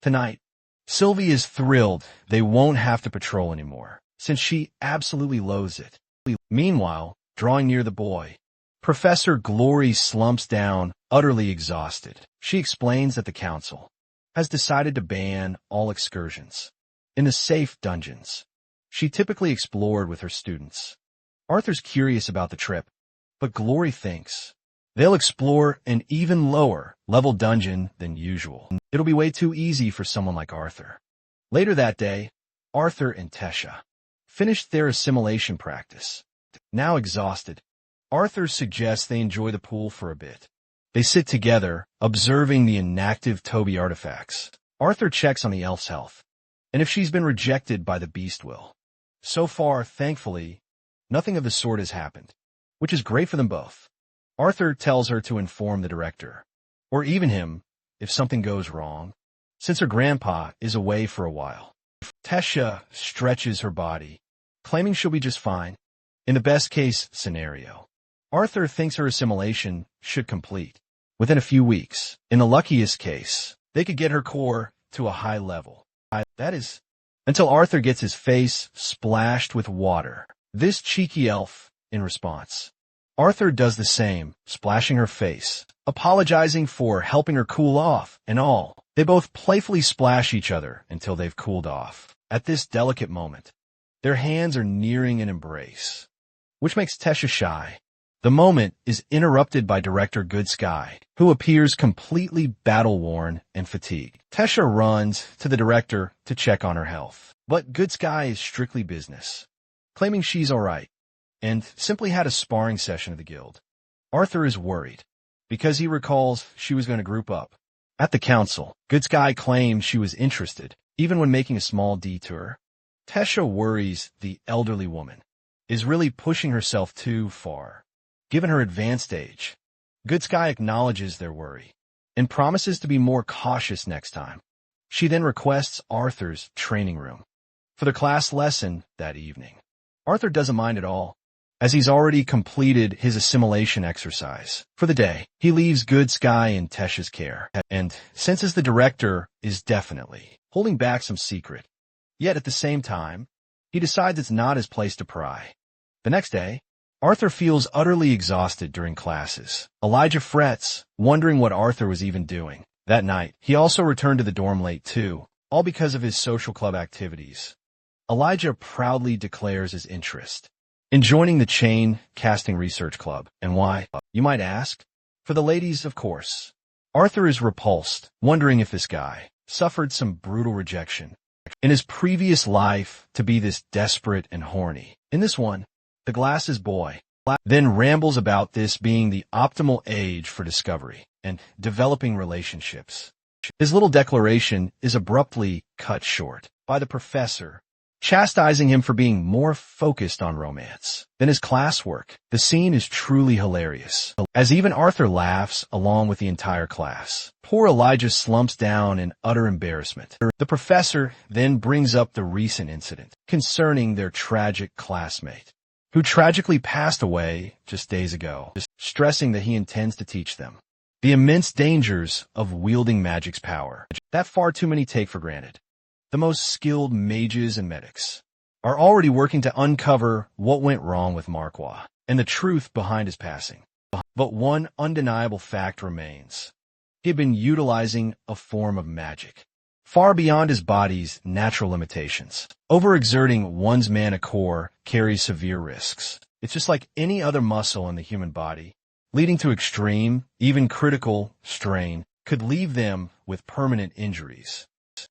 Speaker 1: Tonight, Sylvie is thrilled they won't have to patrol anymore, since she absolutely loathes it. Meanwhile, drawing near the boy, Professor Glory slumps down, utterly exhausted. She explains that the council has decided to ban all excursions in the safe dungeons she typically explored with her students. Arthur's curious about the trip, but Glory thinks they'll explore an even lower level dungeon than usual. It'll be way too easy for someone like Arthur. Later that day, Arthur and Tesha finished their assimilation practice. Now exhausted, Arthur suggests they enjoy the pool for a bit. They sit together, observing the inactive Toby artifacts. Arthur checks on the elf's health, and if she's been rejected by the beast will. So far, thankfully, nothing of the sort has happened, which is great for them both. Arthur tells her to inform the director, or even him, if something goes wrong, since her grandpa is away for a while. Tesha stretches her body, claiming she'll be just fine. In the best-case scenario, Arthur thinks her assimilation should complete within a few weeks. In the luckiest case, they could get her core to a high level. That is, until Arthur gets his face splashed with water. This cheeky elf, in response. Arthur does the same, splashing her face, apologizing for helping her cool off, and all. They both playfully splash each other until they've cooled off. At this delicate moment, their hands are nearing an embrace, which makes Tesha shy. The moment is interrupted by director Good Sky, who appears completely battle-worn and fatigued. Tesha runs to the director to check on her health, but Good Sky is strictly business, claiming she's all right, and simply had a sparring session of the guild. Arthur is worried, because he recalls she was going to group up. At the council, Good Sky claims she was interested, even when making a small detour. Tesha worries the elderly woman is really pushing herself too far, given her advanced age. Good Sky acknowledges their worry and promises to be more cautious next time. She then requests Arthur's training room for the class lesson that evening. Arthur doesn't mind at all, as he's already completed his assimilation exercise. For the day, he leaves Good Sky in Tesha's care, and senses the director is definitely holding back some secret. Yet at the same time, he decides it's not his place to pry. The next day, Arthur feels utterly exhausted during classes. Elijah frets, wondering what Arthur was even doing. That night, he also returned to the dorm late too, all because of his social club activities. Elijah proudly declares his interest in joining the Chain Casting Research Club. And why, you might ask? For the ladies, of course. Arthur is repulsed, wondering if this guy suffered some brutal rejection in his previous life to be this desperate and horny. In this one, the glasses boy then rambles about this being the optimal age for discovery and developing relationships. His little declaration is abruptly cut short by the professor, chastising him for being more focused on romance than his classwork. The scene is truly hilarious, as even Arthur laughs along with the entire class. Poor Elijah slumps down in utter embarrassment. The professor then brings up the recent incident concerning their tragic classmate, who tragically passed away just days ago, stressing that he intends to teach them the immense dangers of wielding magic's power that far too many take for granted. The most skilled mages and medics are already working to uncover what went wrong with Manhwa and the truth behind his passing. But one undeniable fact remains. He had been utilizing a form of magic far beyond his body's natural limitations. Overexerting one's mana core carries severe risks. It's just like any other muscle in the human body, leading to extreme, even critical, strain could leave them with permanent injuries,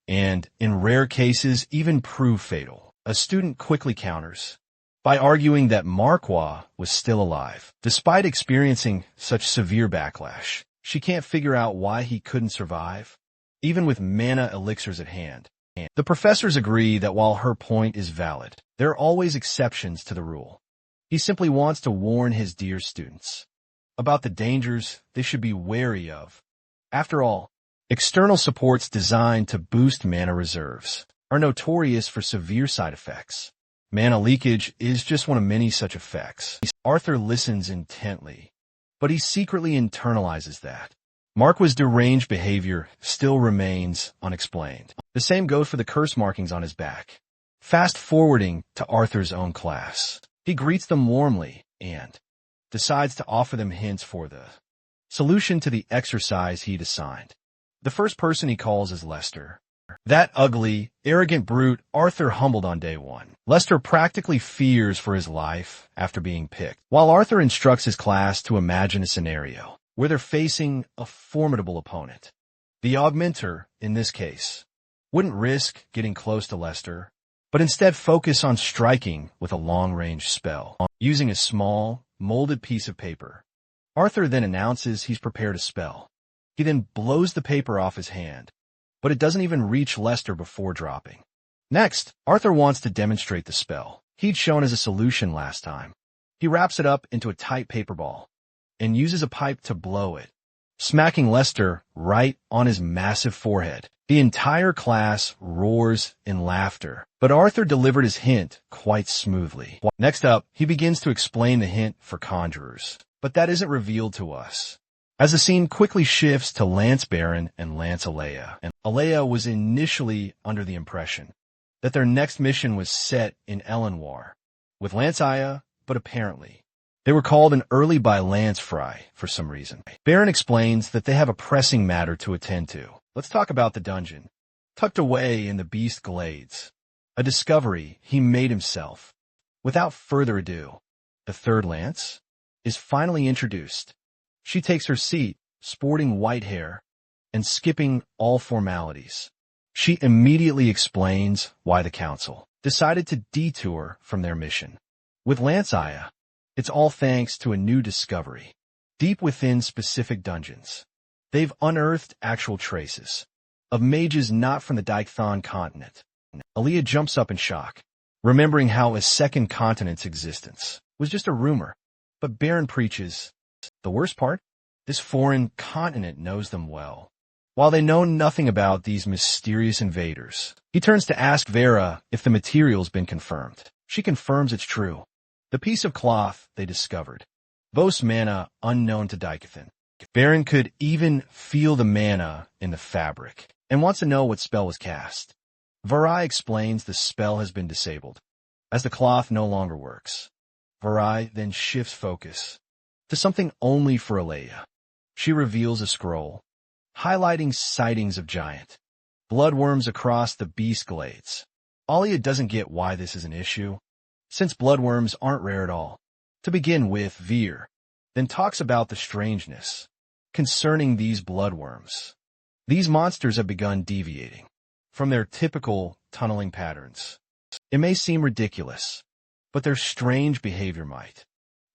Speaker 1: and, in rare cases, even prove fatal. A student quickly counters, by arguing that Manhwa was still alive. Despite experiencing such severe backlash, she can't figure out why he couldn't survive, even with mana elixirs at hand. The professors agree that while her point is valid, there are always exceptions to the rule. He simply wants to warn his dear students about the dangers they should be wary of. After all, external supports designed to boost mana reserves are notorious for severe side effects. Mana leakage is just one of many such effects. Arthur listens intently, but he secretly internalizes that Manhwa's deranged behavior still remains unexplained. The same goes for the curse markings on his back. Fast-forwarding to Arthur's own class, he greets them warmly and decides to offer them hints for the solution to the exercise he'd assigned. The first person he calls is Lester. That ugly, arrogant brute Arthur humbled on day one. Lester practically fears for his life after being picked, while Arthur instructs his class to imagine a scenario where they're facing a formidable opponent. The augmenter, in this case, wouldn't risk getting close to Lester, but instead focus on striking with a long-range spell. Using a small, molded piece of paper, Arthur then announces he's prepared a spell. He then blows the paper off his hand, but it doesn't even reach Lester before dropping. Next, Arthur wants to demonstrate the spell he'd shown as a solution last time. He wraps it up into a tight paper ball and uses a pipe to blow it, smacking Lester right on his massive forehead. The entire class roars in laughter, but Arthur delivered his hint quite smoothly. Next up, he begins to explain the hint for conjurers, but that isn't revealed to us, as the scene quickly shifts to Lance Baron and Lance Alea. And Alea was initially under the impression that their next mission was set in Eleanor with Lance Aya, but apparently they were called in early by Lance Fry for some reason. Baron explains that they have a pressing matter to attend to. Let's talk about the dungeon, tucked away in the Beast Glades, a discovery he made himself. Without further ado, the third Lance is finally introduced. She takes her seat, sporting white hair and skipping all formalities. She immediately explains why the council decided to detour from their mission. With Lance Aya, it's all thanks to a new discovery. Deep within specific dungeons, they've unearthed actual traces of mages not from the Dikthon continent. Alea jumps up in shock, remembering how a second continent's existence was just a rumor. But Baron preaches, the worst part? This foreign continent knows them well. While they know nothing about these mysterious invaders, he turns to ask Vera if the material's been confirmed. She confirms it's true. The piece of cloth they discovered boasts mana unknown to Dikthon. Baron could even feel the mana in the fabric and wants to know what spell was cast. Varai explains the spell has been disabled, as the cloth no longer works. Varai then shifts focus to something only for Alea. She reveals a scroll, highlighting sightings of giant bloodworms across the Beast Glades. Alea doesn't get why this is an issue, since bloodworms aren't rare at all. To begin with, Veer then talks about the strangeness concerning these bloodworms. These monsters have begun deviating from their typical tunneling patterns. It may seem ridiculous, but their strange behavior might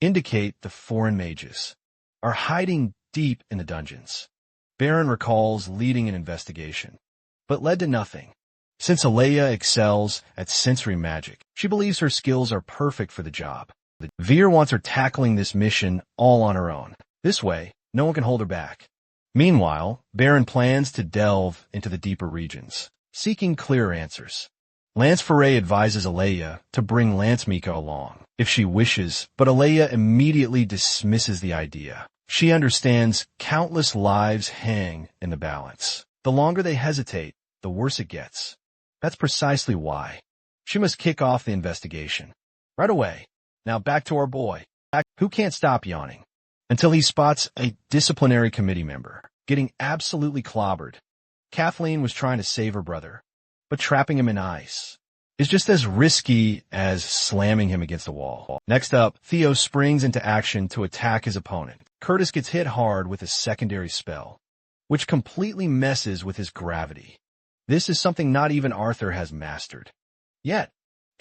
Speaker 1: indicate the foreign mages are hiding deep in the dungeons. Baron recalls leading an investigation, but led to nothing. Since Alea excels at sensory magic, she believes her skills are perfect for the job. Veer wants her tackling this mission all on her own. This way, no one can hold her back. Meanwhile, Baron plans to delve into the deeper regions, seeking clearer answers. Lance Foray advises Alea to bring Lance Mika along if she wishes, but Alea immediately dismisses the idea. She understands countless lives hang in the balance. The longer they hesitate, the worse it gets. That's precisely why she must kick off the investigation right away. Now back to our boy, who can't stop yawning until he spots a disciplinary committee member getting absolutely clobbered. Kathleen was trying to save her brother, but trapping him in ice is just as risky as slamming him against a wall. Next up, Theo springs into action to attack his opponent. Curtis gets hit hard with a secondary spell, which completely messes with his gravity. This is something not even Arthur has mastered. Yet,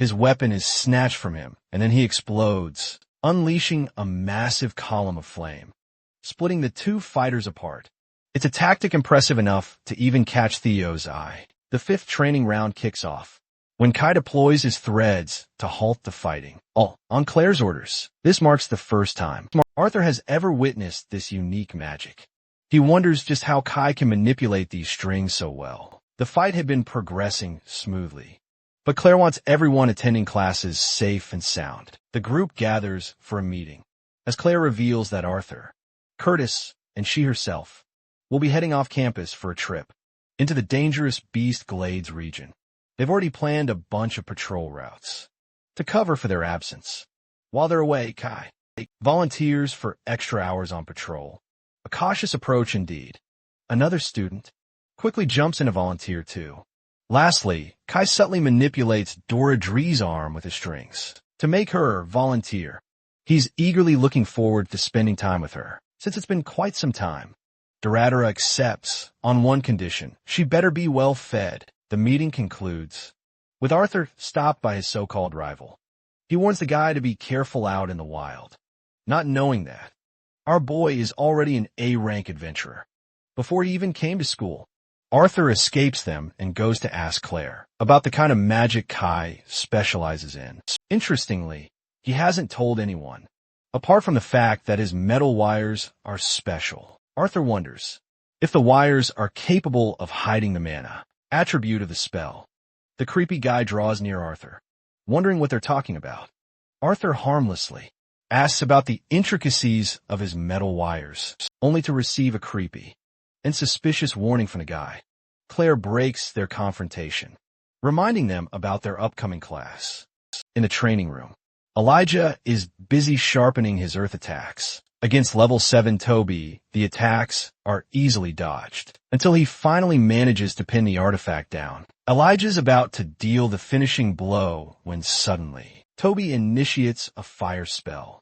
Speaker 1: His weapon is snatched from him, and then he explodes, unleashing a massive column of flame, splitting the two fighters apart. It's a tactic impressive enough to even catch Theo's eye. The fifth training round kicks off, when Kai deploys his threads to halt the fighting, all on Claire's orders. This marks the first time Arthur has ever witnessed this unique magic. He wonders just how Kai can manipulate these strings so well. The fight had been progressing smoothly, but Claire wants everyone attending classes safe and sound. The group gathers for a meeting, as Claire reveals that Arthur, Curtis, and she herself will be heading off campus for a trip into the dangerous Beast Glades region. They've already planned a bunch of patrol routes to cover for their absence. While they're away, Kai volunteers for extra hours on patrol. A cautious approach indeed. Another student quickly jumps in to volunteer too. Lastly, Kai subtly manipulates Dora Dree's arm with his strings to make her volunteer. He's eagerly looking forward to spending time with her, since it's been quite some time. Doradora accepts on one condition: she better be well fed. The meeting concludes with Arthur stopped by his so-called rival. He warns the guy to be careful out in the wild, not knowing that our boy is already an A-rank adventurer. Before he even came to school, Arthur escapes them and goes to ask Claire about the kind of magic Kai specializes in. Interestingly, he hasn't told anyone, apart from the fact that his metal wires are special. Arthur wonders if the wires are capable of hiding the mana attribute of the spell. The creepy guy draws near Arthur, wondering what they're talking about. Arthur harmlessly asks about the intricacies of his metal wires, only to receive a creepy and suspicious warning from the guy. Claire breaks their confrontation, reminding them about their upcoming class. In the training room, Elijah is busy sharpening his earth attacks. Against level 7 Toby, the attacks are easily dodged, until he finally manages to pin the artifact down. Elijah's about to deal the finishing blow when suddenly, Toby initiates a fire spell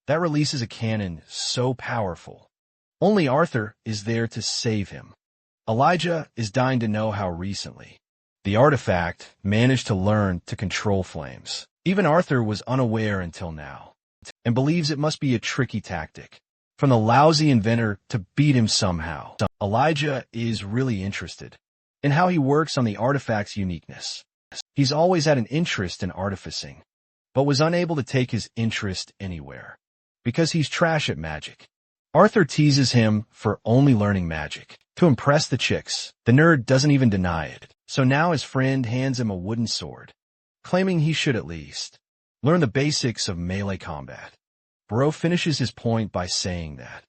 Speaker 1: that releases a cannon so powerful only Arthur is there to save him. Elijah is dying to know how recently the artifact managed to learn to control flames. Even Arthur was unaware until now, and believes it must be a tricky tactic from the lousy inventor to beat him somehow. Elijah is really interested in how he works on the artifact's uniqueness. He's always had an interest in artificing, but was unable to take his interest anywhere, because he's trash at magic. Arthur teases him for only learning magic to impress the chicks. The nerd doesn't even deny it, so now his friend hands him a wooden sword, claiming he should at least learn the basics of melee combat. Bro finishes his point by saying that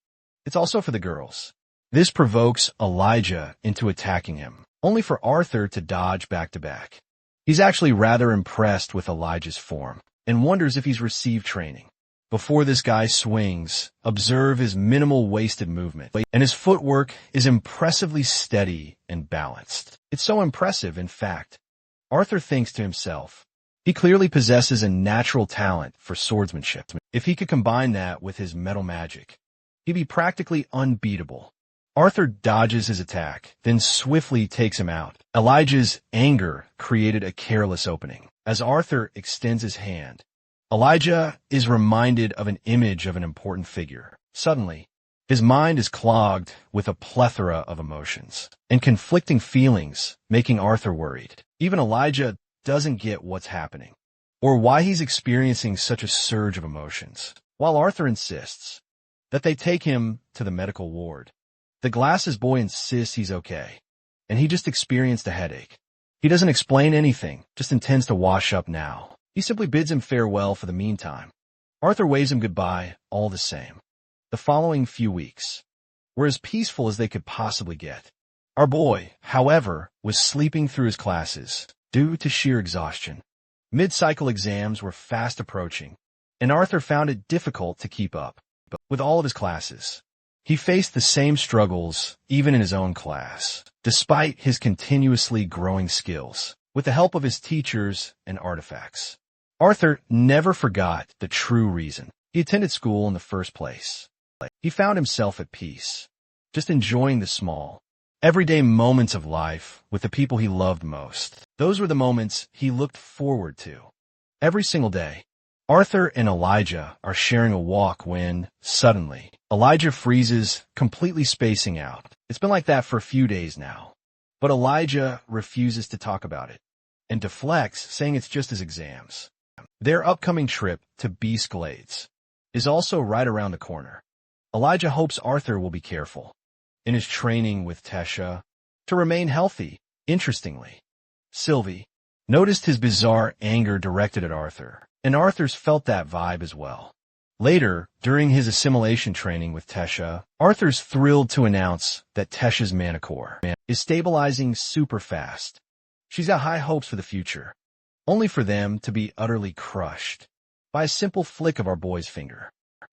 Speaker 1: it's also for the girls. This provokes Elijah into attacking him, only for Arthur to dodge back to back. He's actually rather impressed with Elijah's form, and wonders if he's received training. Before this guy swings, observe his minimal wasted movement, and his footwork is impressively steady and balanced. It's so impressive, in fact, Arthur thinks to himself, he clearly possesses a natural talent for swordsmanship. If he could combine that with his metal magic, he'd be practically unbeatable. Arthur dodges his attack, then swiftly takes him out. Elijah's anger created a careless opening. As Arthur extends his hand, Elijah is reminded of an image of an important figure. Suddenly, his mind is clogged with a plethora of emotions and conflicting feelings, making Arthur worried. Even Elijah doesn't get what's happening, or why he's experiencing such a surge of emotions. While Arthur insists that they take him to the medical ward, the glasses boy insists he's okay, and he just experienced a headache. He doesn't explain anything, just intends to wash up now. He simply bids him farewell for the meantime. Arthur waves him goodbye all the same. The following few weeks were as peaceful as they could possibly get. Our boy, however, was sleeping through his classes due to sheer exhaustion. Mid-cycle exams were fast approaching, and Arthur found it difficult to keep up with all of his classes. He faced the same struggles even in his own class, despite his continuously growing skills, with the help of his teachers and artifacts. Arthur never forgot the true reason he attended school in the first place. He found himself at peace, just enjoying the small, everyday moments of life with the people he loved most. Those were the moments he looked forward to, Every single day. Arthur and Elijah are sharing a walk when, suddenly, Elijah freezes, completely spacing out. It's been like that for a few days now. But Elijah refuses to talk about it and deflects, saying it's just his exams. Their upcoming trip to Beast Glades is also right around the corner. Elijah hopes Arthur will be careful in his training with Tesha to remain healthy. Interestingly, Sylvie noticed his bizarre anger directed at Arthur, and Arthur's felt that vibe as well. Later, during his assimilation training with Tesha, Arthur's thrilled to announce that Tesha's manicore is stabilizing super fast. She's got high hopes for the future, only for them to be utterly crushed by a simple flick of our boy's finger.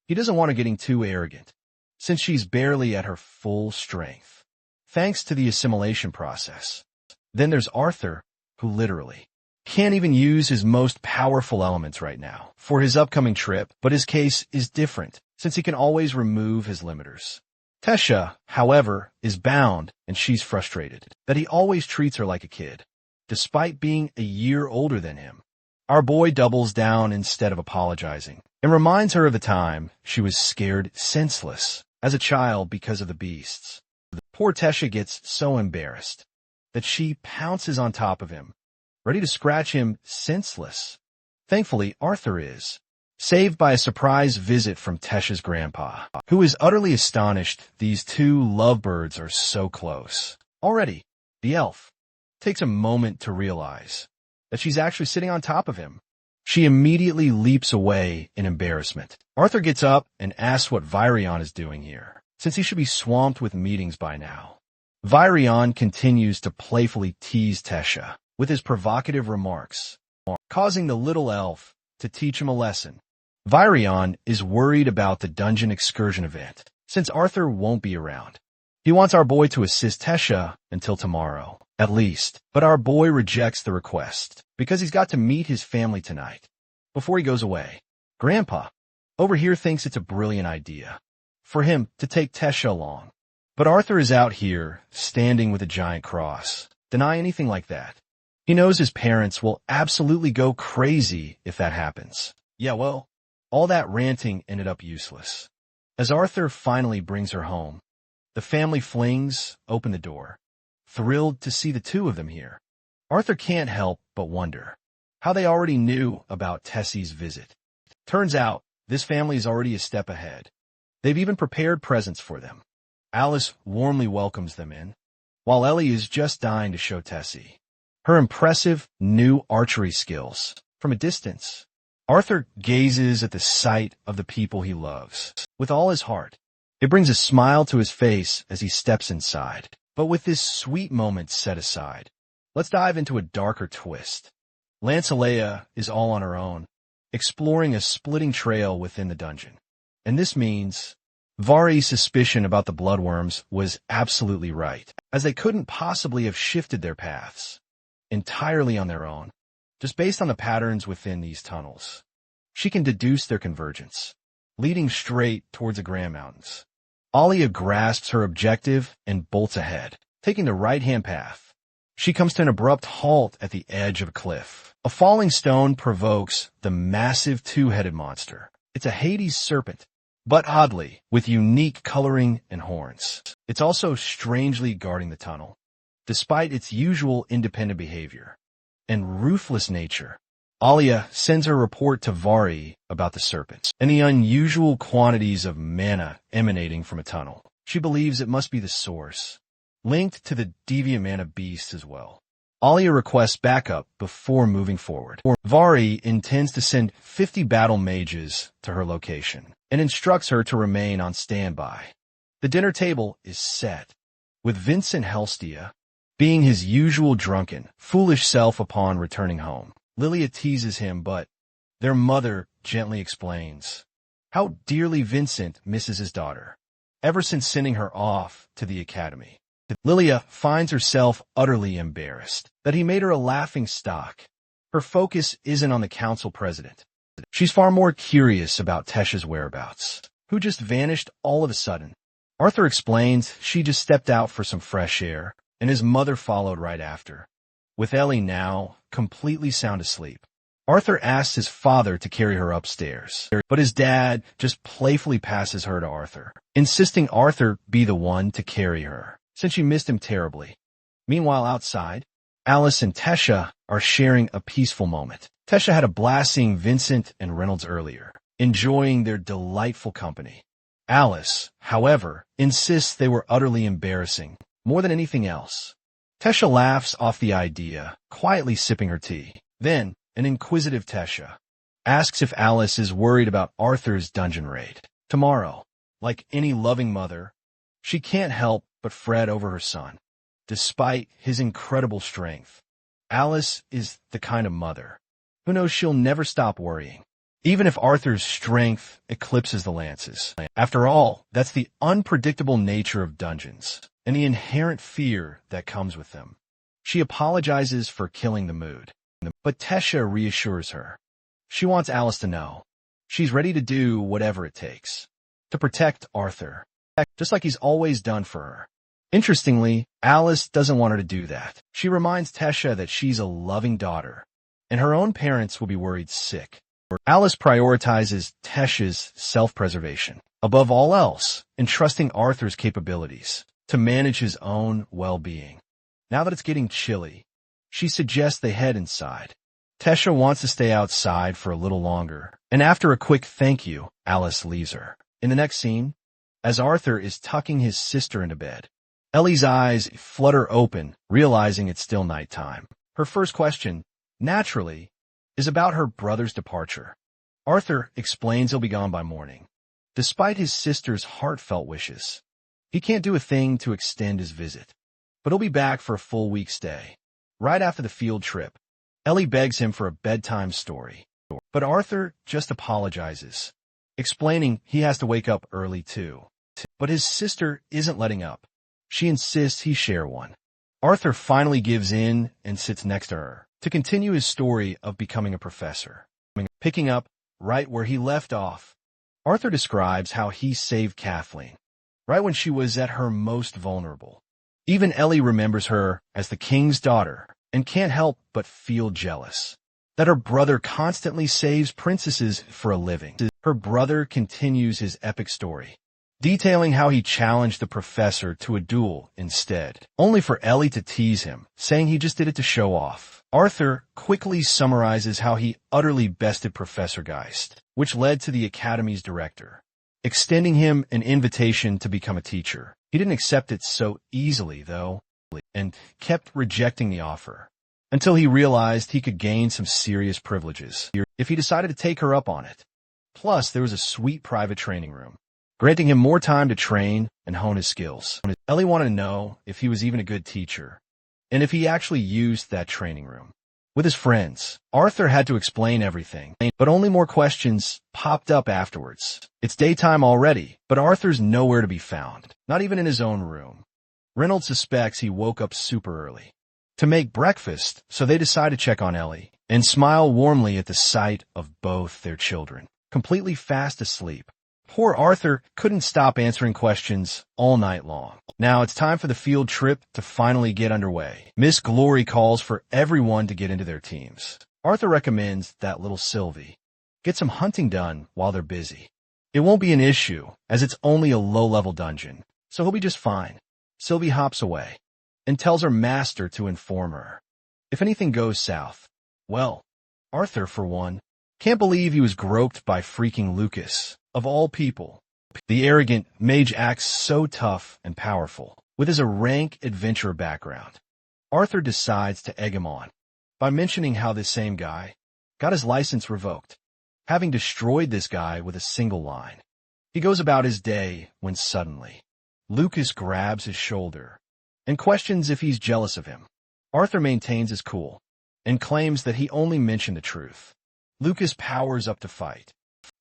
Speaker 1: He doesn't want her getting too arrogant, since she's barely at her full strength, thanks to the assimilation process. Then there's Arthur, who literally can't even use his most powerful elements right now for his upcoming trip, but his case is different, since he can always remove his limiters. Tesha, however, is bound, and she's frustrated that he always treats her like a kid, despite being a year older than him. Our boy doubles down instead of apologizing, and reminds her of the time she was scared senseless as a child because of the beasts. Poor Tesha gets so embarrassed that she pounces on top of him, ready to scratch him senseless. Thankfully, Arthur is saved by a surprise visit from Tesha's grandpa, who is utterly astonished these two lovebirds are so close. Already, the elf takes a moment to realize that she's actually sitting on top of him. She immediately leaps away in embarrassment. Arthur gets up and asks what Virion is doing here, since he should be swamped with meetings by now. Virion continues to playfully tease Tesha with his provocative remarks, causing the little elf to teach him a lesson. Virion is worried about the dungeon excursion event, since Arthur won't be around. He wants our boy to assist Tesha until tomorrow, at least, but our boy rejects the request because he's got to meet his family tonight before he goes away. Grandpa over here thinks it's a brilliant idea for him to take Tesha along. But Arthur is out here, standing with a giant cross. Deny anything like that. He knows his parents will absolutely go crazy if that happens. Yeah, well, all that ranting ended up useless. As Arthur finally brings her home, the family flings open the door, thrilled to see the two of them here. Arthur can't help but wonder how they already knew about Tessie's visit. Turns out, this family is already a step ahead. They've even prepared presents for them. Alice warmly welcomes them in, while Ellie is just dying to show Tessie her impressive new archery skills from a distance. Arthur gazes at the sight of the people he loves with all his heart. It brings a smile to his face as he steps inside. But with this sweet moment set aside, let's dive into a darker twist. Lancelea is all on her own, exploring a splitting trail within the dungeon. And this means Vari's suspicion about the bloodworms was absolutely right, as they couldn't possibly have shifted their paths entirely on their own, just based on the patterns within these tunnels. She can deduce their convergence, leading straight towards the Grand Mountains. Alia grasps her objective and bolts ahead, taking the right-hand path. She comes to an abrupt halt at the edge of a cliff. A falling stone provokes the massive two-headed monster. It's a Hades serpent, but oddly, with unique coloring and horns. It's also strangely guarding the tunnel, despite its usual independent behavior and ruthless nature. Alia sends her report to Vari about the serpents and the unusual quantities of mana emanating from a tunnel. She believes it must be the source, linked to the deviant mana beasts as well. Alia requests backup before moving forward. Vari intends to send 50 battle mages to her location and instructs her to remain on standby. The dinner table is set, with Vincent Helstia being his usual drunken, foolish self upon returning home. Lilia teases him, but their mother gently explains how dearly Vincent misses his daughter, ever since sending her off to the academy. Lilia finds herself utterly embarrassed that he made her a laughing stock. Her focus isn't on the council president. She's far more curious about Tesha's whereabouts, who just vanished all of a sudden. Arthur explains she just stepped out for some fresh air, and his mother followed right after, with Ellie now completely sound asleep. Arthur asks his father to carry her upstairs, but his dad just playfully passes her to Arthur, insisting Arthur be the one to carry her, since she missed him terribly. Meanwhile, outside, Alice and Tesha are sharing a peaceful moment. Tesha had a blast seeing Vincent and Reynolds earlier, enjoying their delightful company. Alice, however, insists they were utterly embarrassing, more than anything else. Tesha laughs off the idea, quietly sipping her tea. Then, an inquisitive Tesha asks if Alice is worried about Arthur's dungeon raid tomorrow. Like any loving mother, she can't help but fret over her son. Despite his incredible strength, Alice is the kind of mother who knows she'll never stop worrying, even if Arthur's strength eclipses the lances. After all, that's the unpredictable nature of dungeons and the inherent fear that comes with them. She apologizes for killing the mood, but Tesha reassures her. She wants Alice to know she's ready to do whatever it takes to protect Arthur, just like he's always done for her. Interestingly, Alice doesn't want her to do that. She reminds Tesha that she's a loving daughter, and her own parents will be worried sick. Alice prioritizes Tesha's self-preservation above all else, entrusting Arthur's capabilities to manage his own well-being. Now that it's getting chilly, she suggests they head inside. Tesha wants to stay outside for a little longer, and after a quick thank you, Alice leaves her. In the next scene, as Arthur is tucking his sister into bed, Ellie's eyes flutter open, realizing it's still nighttime. Her first question, naturally, is about her brother's departure. Arthur explains he'll be gone by morning. Despite his sister's heartfelt wishes, he can't do a thing to extend his visit, but he'll be back for a full week stay. Right after the field trip, Ellie begs him for a bedtime story, but Arthur just apologizes, explaining he has to wake up early too. But his sister isn't letting up. She insists he share one. Arthur finally gives in and sits next to her to continue his story of becoming a professor. Picking up right where he left off, Arthur describes how he saved Kathleen, right when she was at her most vulnerable. Even Ellie remembers her as the king's daughter and can't help but feel jealous that her brother constantly saves princesses for a living. Her brother continues his epic story, detailing how he challenged the professor to a duel instead, only for Ellie to tease him, saying he just did it to show off. Arthur quickly summarizes how he utterly bested Professor Geist, which led to the Academy's director extending him an invitation to become a teacher. He didn't accept it so easily, though, and kept rejecting the offer until he realized he could gain some serious privileges if he decided to take her up on it. Plus, there was a sweet private training room, granting him more time to train and hone his skills. Ellie wanted to know if he was even a good teacher, and if he actually used that training room with his friends. Arthur had to explain everything, but only more questions popped up afterwards. It's daytime already, but Arthur's nowhere to be found, not even in his own room. Reynolds suspects he woke up super early to make breakfast, so they decide to check on Ellie and smile warmly at the sight of both their children, completely fast asleep. Poor Arthur couldn't stop answering questions all night long. Now it's time for the field trip to finally get underway. Miss Glory calls for everyone to get into their teams. Arthur recommends that little Sylvie get some hunting done while they're busy. It won't be an issue, as it's only a low-level dungeon, so he'll be just fine. Sylvie hops away and tells her master to inform her if anything goes south. Well, Arthur, for one, can't believe he was groped by freaking Lucas, of all people. The arrogant mage acts so tough and powerful, with his rank adventurer background. Arthur decides to egg him on by mentioning how this same guy got his license revoked, having destroyed this guy with a single line. He goes about his day when suddenly Lucas grabs his shoulder and questions if he's jealous of him. Arthur maintains his cool and claims that he only mentioned the truth. Lucas powers up to fight,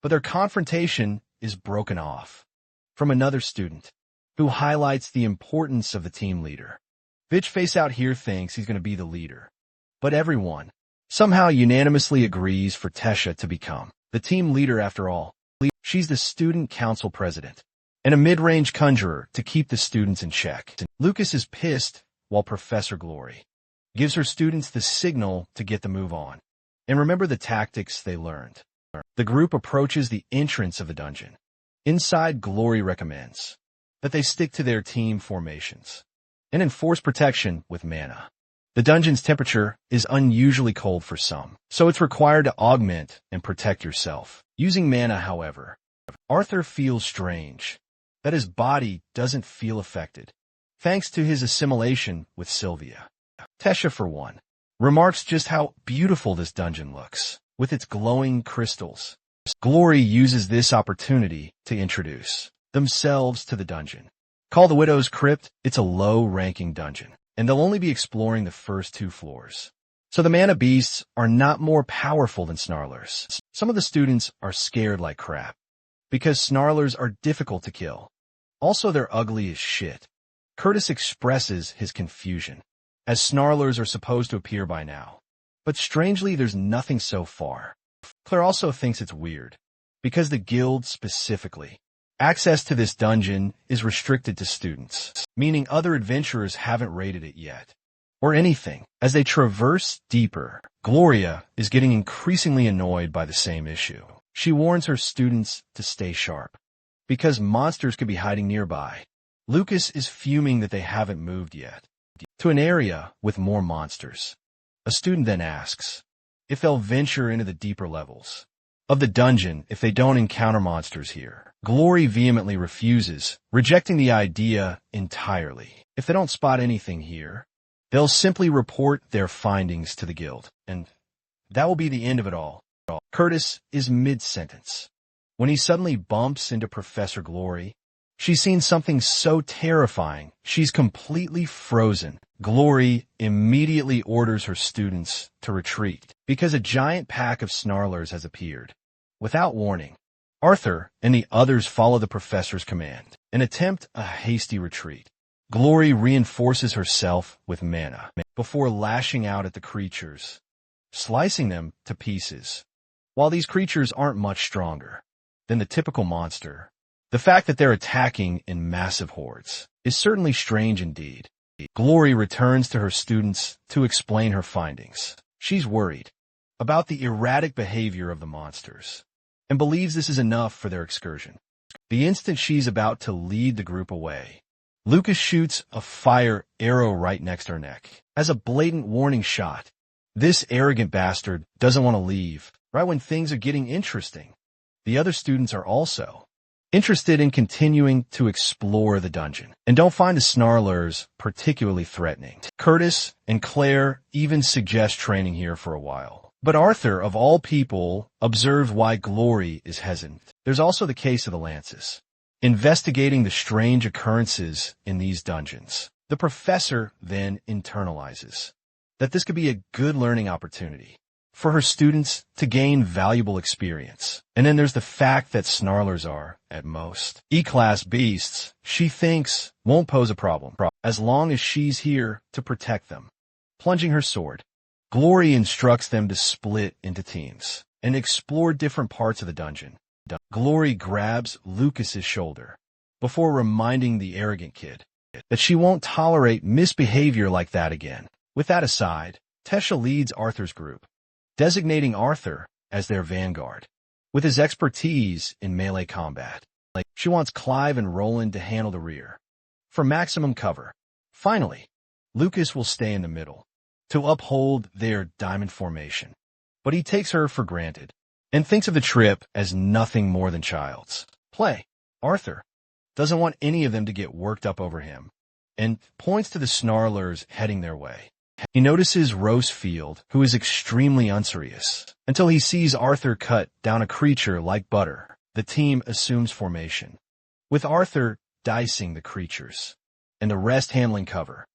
Speaker 1: but their confrontation is broken off from another student who highlights the importance of the team leader. Bitch Face out here thinks he's going to be the leader, but everyone somehow unanimously agrees for Tesha to become the team leader after all. She's the student council president and a mid-range conjurer to keep the students in check. Lucas is pissed while Professor Glory gives her students the signal to get the move on. and remember the tactics they learned. The group approaches the entrance of the dungeon. Inside, Glory recommends that they stick to their team formations and enforce protection with mana. The dungeon's temperature is unusually cold for some, so it's required to augment and protect yourself. Using mana, however, Arthur feels strange that his body doesn't feel affected, thanks to his assimilation with Sylvia. Tesha, for one, remarks just how beautiful this dungeon looks, with its glowing crystals. Glory uses this opportunity to introduce themselves to the dungeon. Called the Widow's Crypt, it's a low-ranking dungeon, and they'll only be exploring the first 2 floors. So the mana beasts are not more powerful than snarlers. Some of the students are scared like crap, because snarlers are difficult to kill. Also, they're ugly as shit. Curtis expresses his confusion, as snarlers are supposed to appear by now. But strangely, there's nothing so far. Claire also thinks it's weird, because the guild specifically, access to this dungeon is restricted to students, meaning other adventurers haven't raided it yet. Or anything. As they traverse deeper, Gloria is getting increasingly annoyed by the same issue. She warns her students to stay sharp, because monsters could be hiding nearby. Lucas is fuming that they haven't moved yet to an area with more monsters. A student then asks if they'll venture into the deeper levels of the dungeon if they don't encounter monsters here. Glory vehemently refuses, rejecting the idea entirely. If they don't spot anything here, they'll simply report their findings to the guild, and that will be the end of it all. Curtis is mid-sentence when he suddenly bumps into Professor Glory. She's seen something so terrifying, she's completely frozen. Glory immediately orders her students to retreat because a giant pack of snarlers has appeared. Without warning, Arthur and the others follow the professor's command and attempt a hasty retreat. Glory reinforces herself with mana before lashing out at the creatures, slicing them to pieces. While these creatures aren't much stronger than the typical monster, the fact that they're attacking in massive hordes is certainly strange indeed. Glory returns to her students to explain her findings. She's worried about the erratic behavior of the monsters and believes this is enough for their excursion. The instant she's about to lead the group away, Lucas shoots a fire arrow right next her neck as a blatant warning shot. This arrogant bastard doesn't want to leave right when things are getting interesting. The other students are also interested in continuing to explore the dungeon and don't find the snarlers particularly threatening. Curtis and Claire even suggest training here for a while. But Arthur, of all people, observes why Glory is hesitant. There's also the case of the Lances. Investigating the strange occurrences in these dungeons, the professor then internalizes that this could be a good learning opportunity for her students to gain valuable experience. And then there's the fact that snarlers are, at most, E-class beasts she thinks won't pose a problem as long as she's here to protect them. Plunging her sword, Glory instructs them to split into teams and explore different parts of the dungeon. Glory grabs Lucas's shoulder before reminding the arrogant kid that she won't tolerate misbehavior like that again. With that aside, Tesha leads Arthur's group, designating Arthur as their vanguard. With his expertise in melee combat, she wants Clive and Roland to handle the rear for maximum cover. Finally, Lucas will stay in the middle to uphold their diamond formation, but he takes her for granted and thinks of the trip as nothing more than child's play. Arthur doesn't want any of them to get worked up over him and points to the snarlers heading their way. He notices Rosefield, who is extremely unserious, until he sees Arthur cut down a creature like butter. The team assumes formation, with Arthur dicing the creatures and the rest handling cover.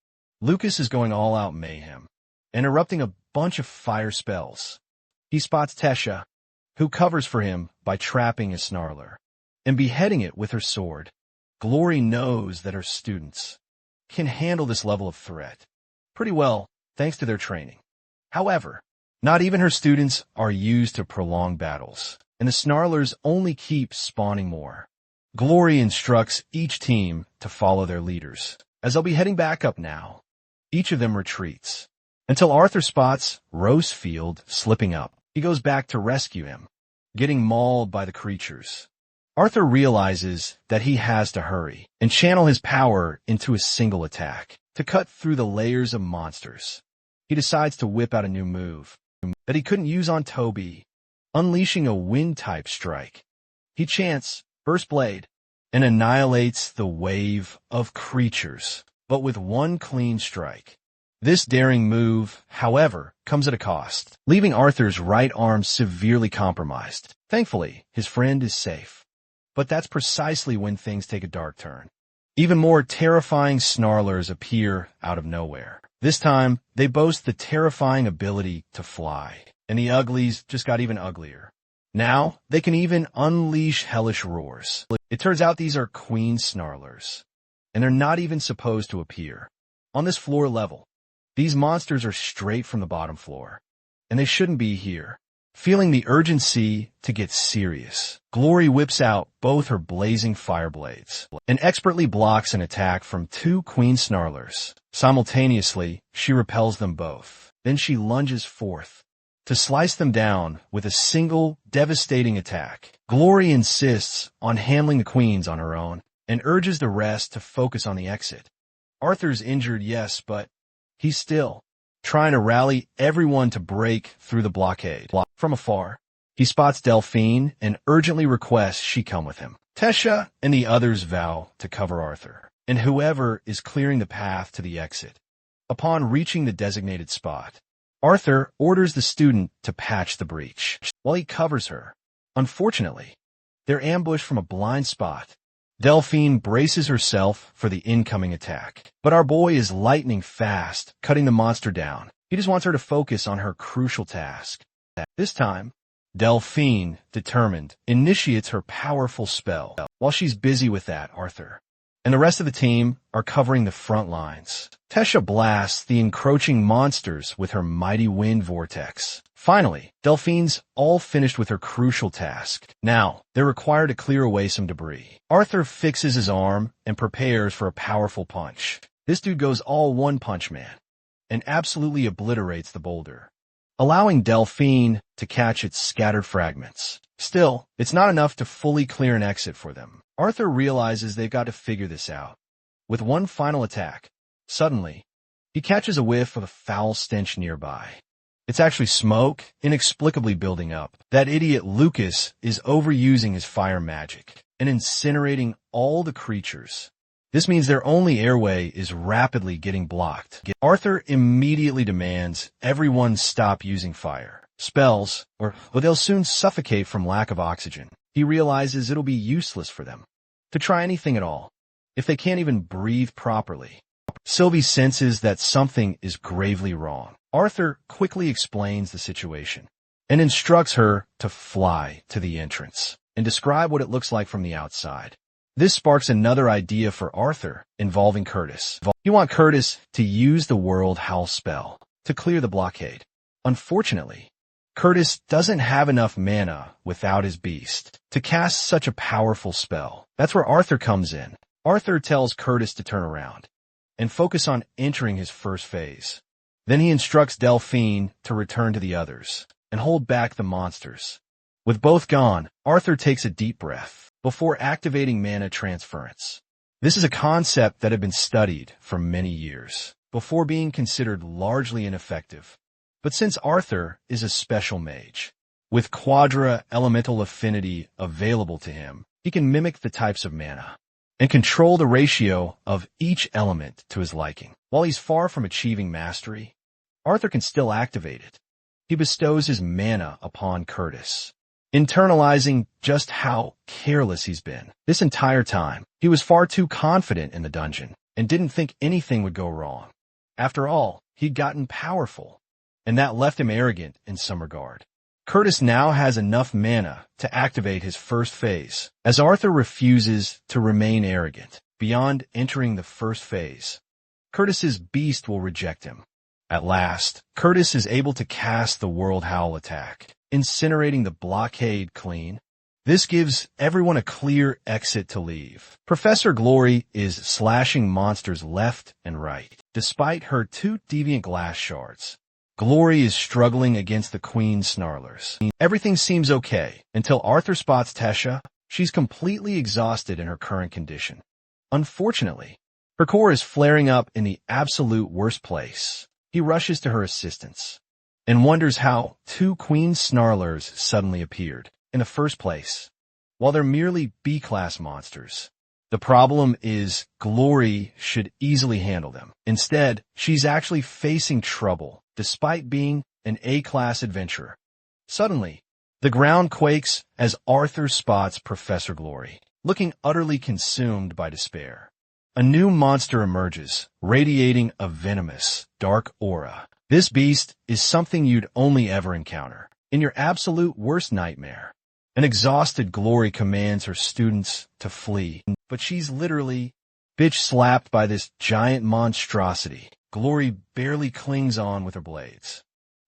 Speaker 1: Lucas is going all out mayhem and erupting a bunch of fire spells. He spots Tesha, who covers for him by trapping a snarler and beheading it with her sword. Glory knows that her students can handle this level of threat pretty well thanks to their training. However, not even her students are used to prolonged battles, and the snarlers only keep spawning more. Glory instructs each team to follow their leaders, as they'll be heading back up now. Each of them retreats, until Arthur spots Rosefield slipping up. He goes back to rescue him, getting mauled by the creatures. Arthur realizes that he has to hurry and channel his power into a single attack to cut through the layers of monsters. He decides to whip out a new move that he couldn't use on Toby, unleashing a wind-type strike. He chants Burst Blade and annihilates the wave of creatures, but with one clean strike. This daring move, however, comes at a cost, leaving Arthur's right arm severely compromised. Thankfully, his friend is safe. But that's precisely when things take a dark turn. Even more terrifying snarlers appear out of nowhere. This time, they boast the terrifying ability to fly, and the uglies just got even uglier. Now, they can even unleash hellish roars. It turns out these are queen snarlers, and they're not even supposed to appear on this floor level. These monsters are straight from the bottom floor, and they shouldn't be here. Feeling the urgency to get serious, Glory whips out both her blazing fire blades and expertly blocks an attack from two queen snarlers. Simultaneously, she repels them both. Then she lunges forth to slice them down with a single devastating attack. Glory insists on handling the queens on her own and urges the rest to focus on the exit. Arthur's injured, yes, but he's still trying to rally everyone to break through the blockade. From afar, he spots Delphine and urgently requests she come with him. Tesha and the others vow to cover Arthur and whoever is clearing the path to the exit. Upon reaching the designated spot, Arthur orders the student to patch the breach while he covers her. Unfortunately, they're ambushed from a blind spot. Delphine braces herself for the incoming attack, but our boy is lightning fast, cutting the monster down. He just wants her to focus on her crucial task. This time, Delphine, determined, initiates her powerful spell. While she's busy with that, Arthur and the rest of the team are covering the front lines. Tesha blasts the encroaching monsters with her mighty wind vortex. Finally, Delphine's all finished with her crucial task. Now, they're required to clear away some debris. Arthur fixes his arm and prepares for a powerful punch. This dude goes all One Punch Man and absolutely obliterates the boulder, allowing Delphine to catch its scattered fragments. Still, it's not enough to fully clear an exit for them. Arthur realizes they've got to figure this out. With one final attack, suddenly, he catches a whiff of a foul stench nearby. It's actually smoke, inexplicably building up. That idiot Lucas is overusing his fire magic and incinerating all the creatures. This means their only airway is rapidly getting blocked. Arthur immediately demands everyone stop using fire spells, or they'll soon suffocate from lack of oxygen. He realizes it'll be useless for them to try anything at all if they can't even breathe properly. Sylvie senses that something is gravely wrong. Arthur quickly explains the situation and instructs her to fly to the entrance and describe what it looks like from the outside. This sparks another idea for Arthur involving Curtis. He wants Curtis to use the World Howl spell to clear the blockade. Unfortunately, Curtis doesn't have enough mana without his beast to cast such a powerful spell. That's where Arthur comes in. Arthur tells Curtis to turn around and focus on entering his first phase. Then he instructs Delphine to return to the others and hold back the monsters. With both gone, Arthur takes a deep breath before activating mana transference. This is a concept that had been studied for many years before being considered largely ineffective. But since Arthur is a special mage, with quadra elemental affinity available to him, he can mimic the types of mana and control the ratio of each element to his liking. While he's far from achieving mastery, Arthur can still activate it. He bestows his mana upon Curtis, internalizing just how careless he's been. This entire time, he was far too confident in the dungeon and didn't think anything would go wrong. After all, he'd gotten powerful, and that left him arrogant in some regard. Curtis now has enough mana to activate his first phase, as Arthur refuses to remain arrogant. Beyond entering the first phase, Curtis's beast will reject him. At last, Curtis is able to cast the World Howl attack, incinerating the blockade clean. This gives everyone a clear exit to leave. Professor Glory is slashing monsters left and right. Despite her 2 deviant glass shards, Glory is struggling against the Queen's snarlers. Everything seems okay until Arthur spots Tesha. She's completely exhausted in her current condition. Unfortunately, her core is flaring up in the absolute worst place. He rushes to her assistance and wonders how 2 Queen snarlers suddenly appeared in the first place, while they're merely B-class monsters. The problem is Glory should easily handle them. Instead, she's actually facing trouble, despite being an A-class adventurer. Suddenly, the ground quakes as Arthur spots Professor Glory, looking utterly consumed by despair. A new monster emerges, radiating a venomous, dark aura. This beast is something you'd only ever encounter in your absolute worst nightmare. An exhausted Glory commands her students to flee, but she's literally bitch-slapped by this giant monstrosity. Glory barely clings on with her blades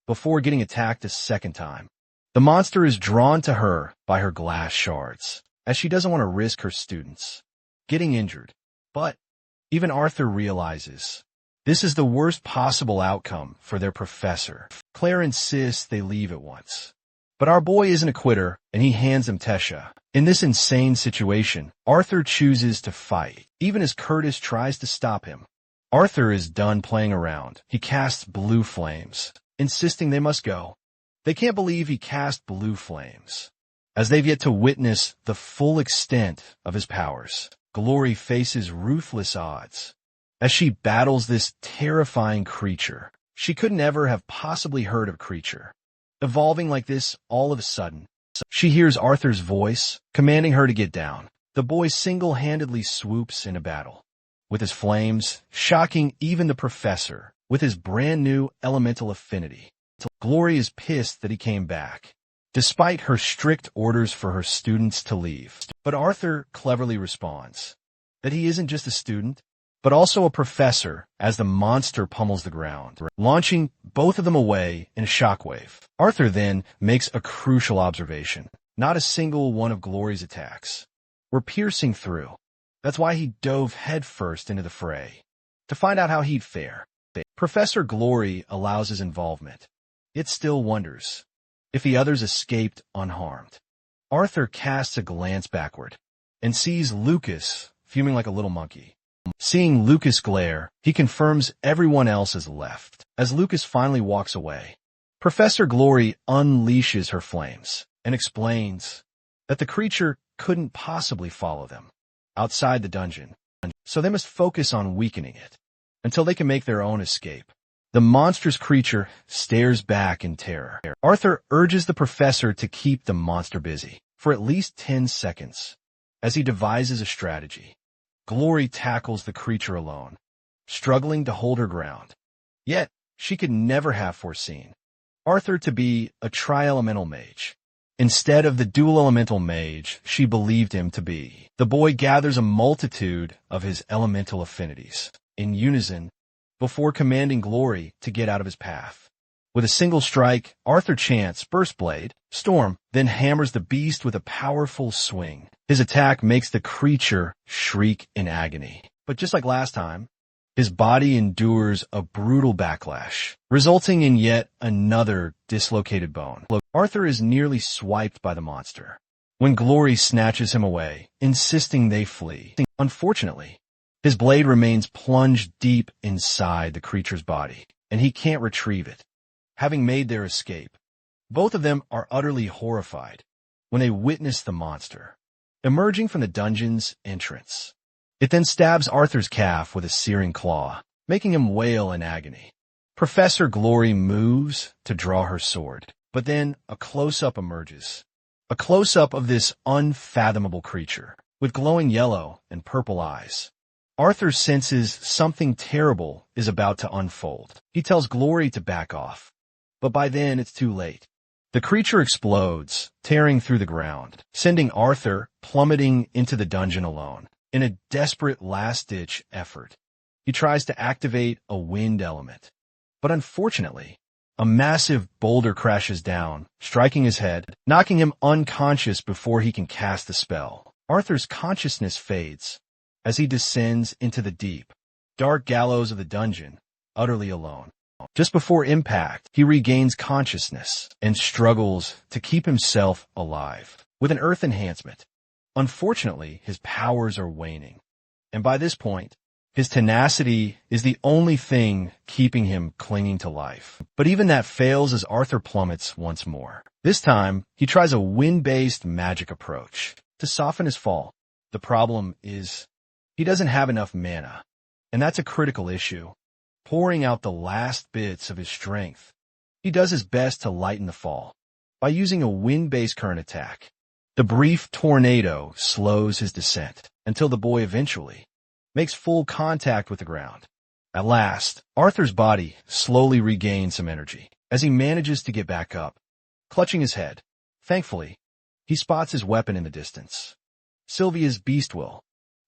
Speaker 1: before getting attacked a second time. The monster is drawn to her by her glass shards, as she doesn't want to risk her students getting injured. But even Arthur realizes this is the worst possible outcome for their professor. Claire insists they leave at once. But our boy isn't a quitter, and he hands them Tesha. In this insane situation, Arthur chooses to fight, even as Curtis tries to stop him. Arthur is done playing around. He casts blue flames, insisting they must go. They can't believe he cast blue flames, as they've yet to witness the full extent of his powers. Glory faces ruthless odds as she battles this terrifying creature. She couldn't ever have possibly heard of a creature evolving like this all of a sudden. She hears Arthur's voice, commanding her to get down. The boy single-handedly swoops into battle with his flames, shocking even the professor with his brand-new elemental affinity. Glory is pissed that he came back, despite her strict orders for her students to leave. But Arthur cleverly responds that he isn't just a student, but also a professor, as the monster pummels the ground, launching both of them away in a shockwave. Arthur then makes a crucial observation. Not a single one of Glory's attacks were piercing through. That's why he dove headfirst into the fray, to find out how he'd fare. Professor Glory allows his involvement. It still wonders if the others escaped unharmed. Arthur casts a glance backward and sees Lucas fuming like a little monkey. Seeing Lucas glare, he confirms everyone else has left. As Lucas finally walks away, Professor Glory unleashes her flames and explains that the creature couldn't possibly follow them outside the dungeon, so they must focus on weakening it until they can make their own escape. The monstrous creature stares back in terror. Arthur urges the professor to keep the monster busy for at least 10 seconds as he devises a strategy. Glory tackles the creature alone, struggling to hold her ground. Yet, she could never have foreseen Arthur to be a tri-elemental mage, instead of the dual-elemental mage she believed him to be. The boy gathers a multitude of his elemental affinities in unison before commanding Glory to get out of his path. With a single strike, Arthur chants Burst Blade, Storm, then hammers the beast with a powerful swing. His attack makes the creature shriek in agony. But just like last time, his body endures a brutal backlash, resulting in yet another dislocated bone. Arthur is nearly swiped by the monster when Glory snatches him away, insisting they flee. Unfortunately, his blade remains plunged deep inside the creature's body, and he can't retrieve it. Having made their escape, both of them are utterly horrified when they witness the monster emerging from the dungeon's entrance. It then stabs Arthur's calf with a searing claw, making him wail in agony. Professor Glory moves to draw her sword, but then a close-up emerges. A close-up of this unfathomable creature, with glowing yellow and purple eyes. Arthur senses something terrible is about to unfold. He tells Glory to back off, but by then it's too late. The creature explodes, tearing through the ground, sending Arthur plummeting into the dungeon alone. In a desperate last-ditch effort, he tries to activate a wind element. But unfortunately, a massive boulder crashes down, striking his head, knocking him unconscious before he can cast the spell. Arthur's consciousness fades as he descends into the deep, dark gallows of the dungeon, utterly alone. Just before impact, he regains consciousness and struggles to keep himself alive with an earth enhancement. Unfortunately, his powers are waning, and by this point, his tenacity is the only thing keeping him clinging to life. But even that fails as Arthur plummets once more. This time, he tries a wind-based magic approach to soften his fall. The problem is, he doesn't have enough mana, and that's a critical issue. Pouring out the last bits of his strength, he does his best to lighten the fall by using a wind-based current attack. The brief tornado slows his descent until the boy eventually makes full contact with the ground. At last, Arthur's body slowly regains some energy as he manages to get back up, clutching his head. Thankfully, he spots his weapon in the distance. Sylvia's beast will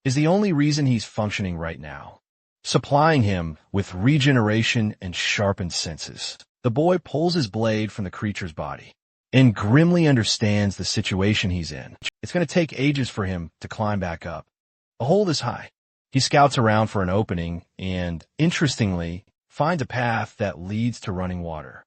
Speaker 1: is the only reason he's functioning right now, supplying him with regeneration and sharpened senses. The boy pulls his blade from the creature's body and grimly understands the situation he's in. It's going to take ages for him to climb back up. A hole this high. He scouts around for an opening and, interestingly, finds a path that leads to running water.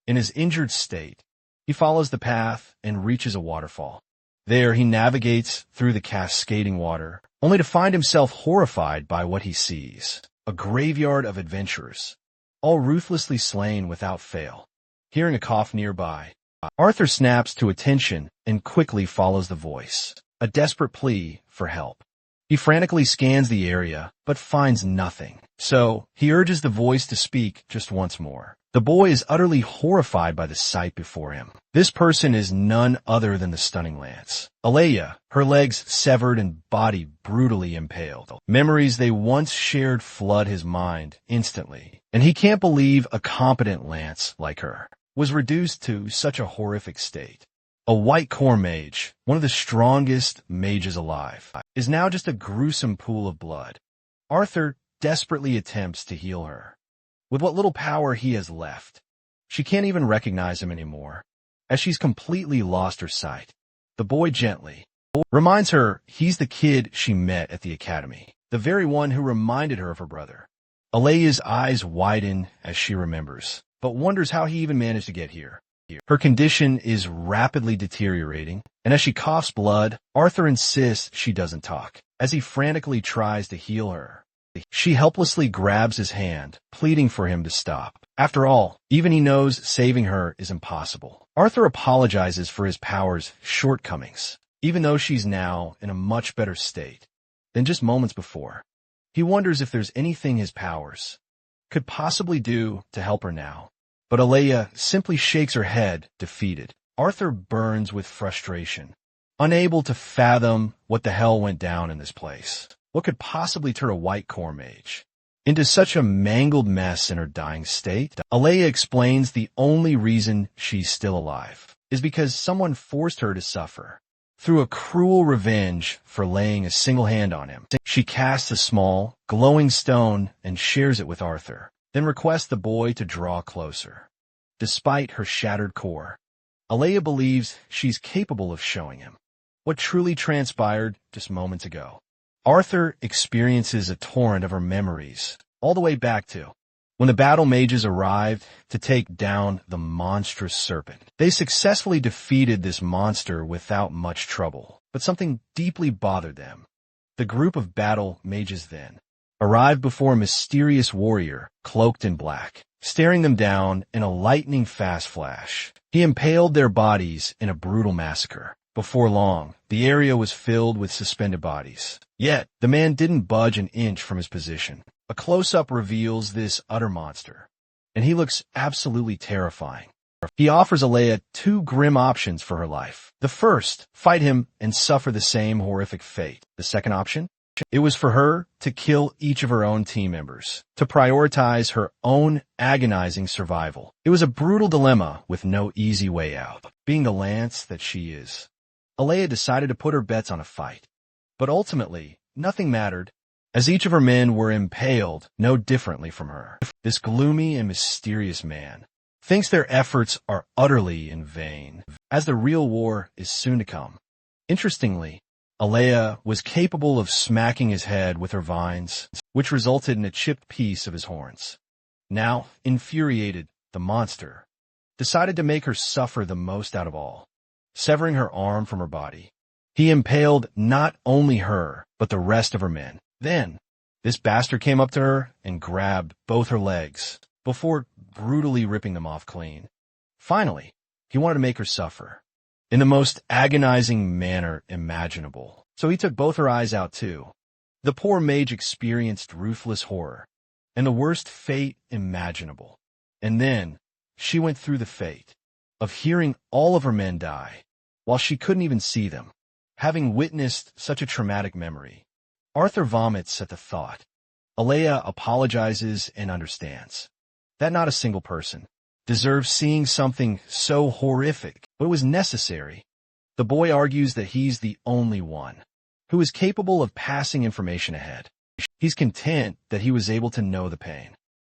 Speaker 1: In his injured state, he follows the path and reaches a waterfall. There, he navigates through the cascading water, only to find himself horrified by what he sees. A graveyard of adventurers, all ruthlessly slain without fail. Hearing a cough nearby, Arthur snaps to attention and quickly follows the voice, a desperate plea for help. He frantically scans the area, but finds nothing. So, he urges the voice to speak just once more. The boy is utterly horrified by the sight before him. This person is none other than the stunning Lance. Alea, her legs severed and body brutally impaled. Memories they once shared flood his mind instantly, and he can't believe a competent Lance like her was reduced to such a horrific state. A white core mage, one of the strongest mages alive, is now just a gruesome pool of blood. Arthur desperately attempts to heal her. With what little power he has left, she can't even recognize him anymore, as she's completely lost her sight. The boy gently reminds her he's the kid she met at the academy, the very one who reminded her of her brother. Alea's eyes widen as she remembers, but wonders how he even managed to get here. Her condition is rapidly deteriorating, and as she coughs blood, Arthur insists she doesn't talk. As he frantically tries to heal her, she helplessly grabs his hand, pleading for him to stop. After all, even he knows saving her is impossible. Arthur apologizes for his power's shortcomings, even though she's now in a much better state than just moments before. He wonders if there's anything his powers could possibly do to help her now. But Alea simply shakes her head, defeated. Arthur burns with frustration, unable to fathom what the hell went down in this place. What could possibly turn a white core mage into such a mangled mess in her dying state? Alea explains the only reason she's still alive is because someone forced her to suffer. Through a cruel revenge for laying a single hand on him, she casts a small, glowing stone and shares it with Arthur, then requests the boy to draw closer. Despite her shattered core, Alea believes she's capable of showing him what truly transpired just moments ago. Arthur experiences a torrent of her memories, all the way back to when the battle mages arrived to take down the monstrous serpent. They successfully defeated this monster without much trouble, but something deeply bothered them. The group of battle mages then arrived before a mysterious warrior cloaked in black, staring them down in a lightning-fast flash. He impaled their bodies in a brutal massacre. Before long, the area was filled with suspended bodies. Yet, the man didn't budge an inch from his position. A close-up reveals this utter monster, and he looks absolutely terrifying. He offers Alea two grim options for her life. The first, fight him and suffer the same horrific fate. The second option? It was for her to kill each of her own team members, to prioritize her own agonizing survival. It was a brutal dilemma with no easy way out. Being the Lance that she is, Alea decided to put her bets on a fight. But ultimately, nothing mattered, as each of her men were impaled no differently from her. This gloomy and mysterious man thinks their efforts are utterly in vain, as the real war is soon to come. Interestingly, Alea was capable of smacking his head with her vines, which resulted in a chipped piece of his horns. Now, infuriated, the monster decided to make her suffer the most out of all, severing her arm from her body. He impaled not only her, but the rest of her men. Then, this bastard came up to her and grabbed both her legs, before brutally ripping them off clean. Finally, he wanted to make her suffer, in the most agonizing manner imaginable. So he took both her eyes out too. The poor mage experienced ruthless horror, and the worst fate imaginable. And then, she went through the fate of hearing all of her men die, while she couldn't even see them. Having witnessed such a traumatic memory, Arthur vomits at the thought. Alea apologizes and understands that not a single person deserves seeing something so horrific, but it was necessary. The boy argues that he's the only one who is capable of passing information ahead. He's content that he was able to know the pain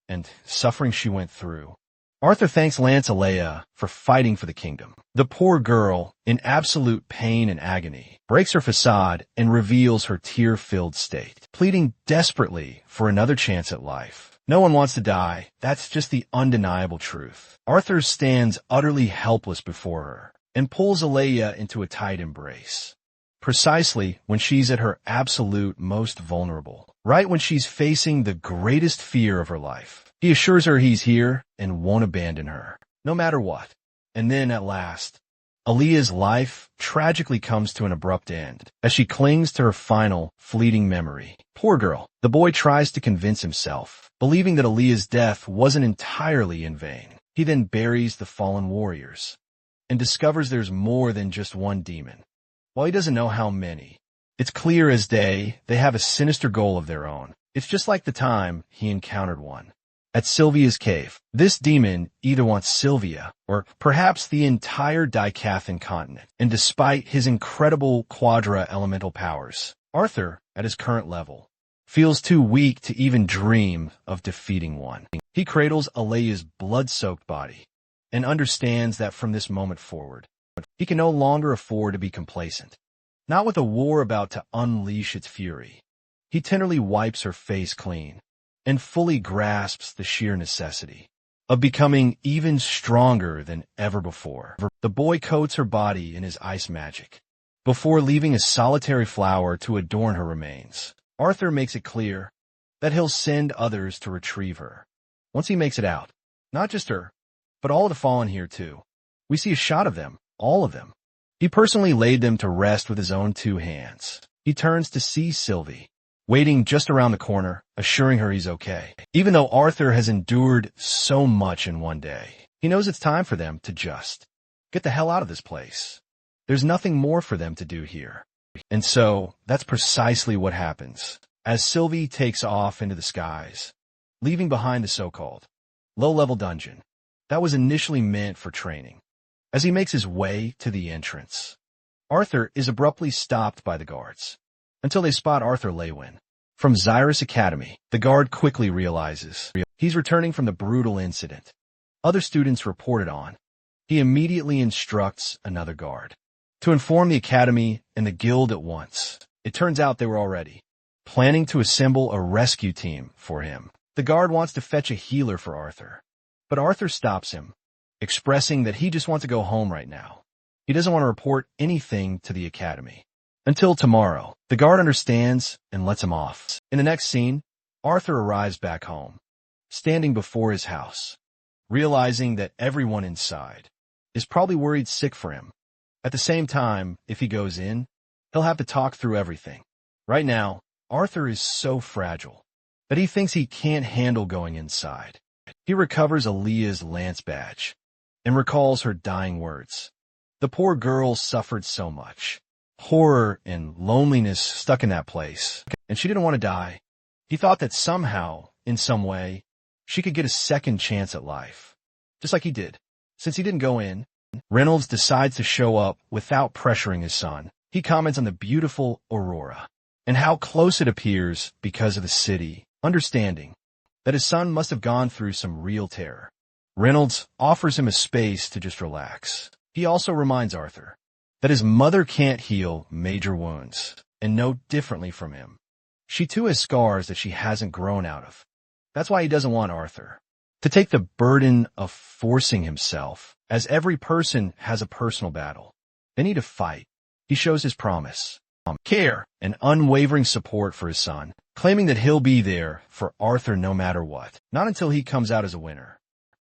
Speaker 1: and suffering she went through. Arthur thanks Lance Alea for fighting for the kingdom. The poor girl, in absolute pain and agony, breaks her facade and reveals her tear-filled state, pleading desperately for another chance at life. No one wants to die. That's just the undeniable truth. Arthur stands utterly helpless before her and pulls Alea into a tight embrace, precisely when she's at her absolute most vulnerable, right when she's facing the greatest fear of her life. He assures her he's here and won't abandon her, no matter what. And then, at last, Alea's life tragically comes to an abrupt end as she clings to her final, fleeting memory. Poor girl. The boy tries to convince himself, believing that Alea's death wasn't entirely in vain. He then buries the fallen warriors and discovers there's more than just one demon. While he doesn't know how many, it's clear as day they have a sinister goal of their own. It's just like the time he encountered one at Sylvia's cave. This demon either wants Sylvia, or perhaps the entire Dicathan continent. And despite his incredible quadra-elemental powers, Arthur, at his current level, feels too weak to even dream of defeating one. He cradles Alea's blood-soaked body, and understands that from this moment forward, he can no longer afford to be complacent. Not with a war about to unleash its fury. He tenderly wipes her face clean, and fully grasps the sheer necessity of becoming even stronger than ever before. The boy coats her body in his ice magic, before leaving a solitary flower to adorn her remains. Arthur makes it clear that he'll send others to retrieve her once he makes it out. Not just her, but all of the fallen here too. We see a shot of them, all of them. He personally laid them to rest with his own 2 hands. He turns to see Sylvie, waiting just around the corner, assuring her he's okay. Even though Arthur has endured so much in one day, he knows it's time for them to just get the hell out of this place. There's nothing more for them to do here. And so, that's precisely what happens as Sylvie takes off into the skies, leaving behind the so-called low-level dungeon that was initially meant for training. As he makes his way to the entrance, Arthur is abruptly stopped by the guards, until they spot Arthur Lewin from Xyrus Academy. The guard quickly realizes he's returning from the brutal incident other students reported on. He immediately instructs another guard to inform the academy and the guild at once. It turns out they were already planning to assemble a rescue team for him. The guard wants to fetch a healer for Arthur, but Arthur stops him, expressing that he just wants to go home right now. He doesn't want to report anything to the academy until tomorrow. The guard understands and lets him off. In the next scene, Arthur arrives back home, standing before his house, realizing that everyone inside is probably worried sick for him. At the same time, if he goes in, he'll have to talk through everything. Right now, Arthur is so fragile that he thinks he can't handle going inside. He recovers Alea's lance badge and recalls her dying words. The poor girl suffered so much horror and loneliness stuck in that place, and she didn't want to die. He thought that somehow, in some way, she could get a second chance at life, just like he did. Since he didn't go in, Reynolds decides to show up without pressuring his son. He comments on the beautiful aurora and how close it appears because of the city, understanding that his son must have gone through some real terror. Reynolds offers him a space to just relax. He also reminds Arthur that his mother can't heal major wounds, and no differently from him. She too has scars that she hasn't grown out of. That's why he doesn't want Arthur to take the burden of forcing himself, as every person has a personal battle. They need to fight. He shows his promise, care, and unwavering support for his son, claiming that he'll be there for Arthur no matter what, not until he comes out as a winner.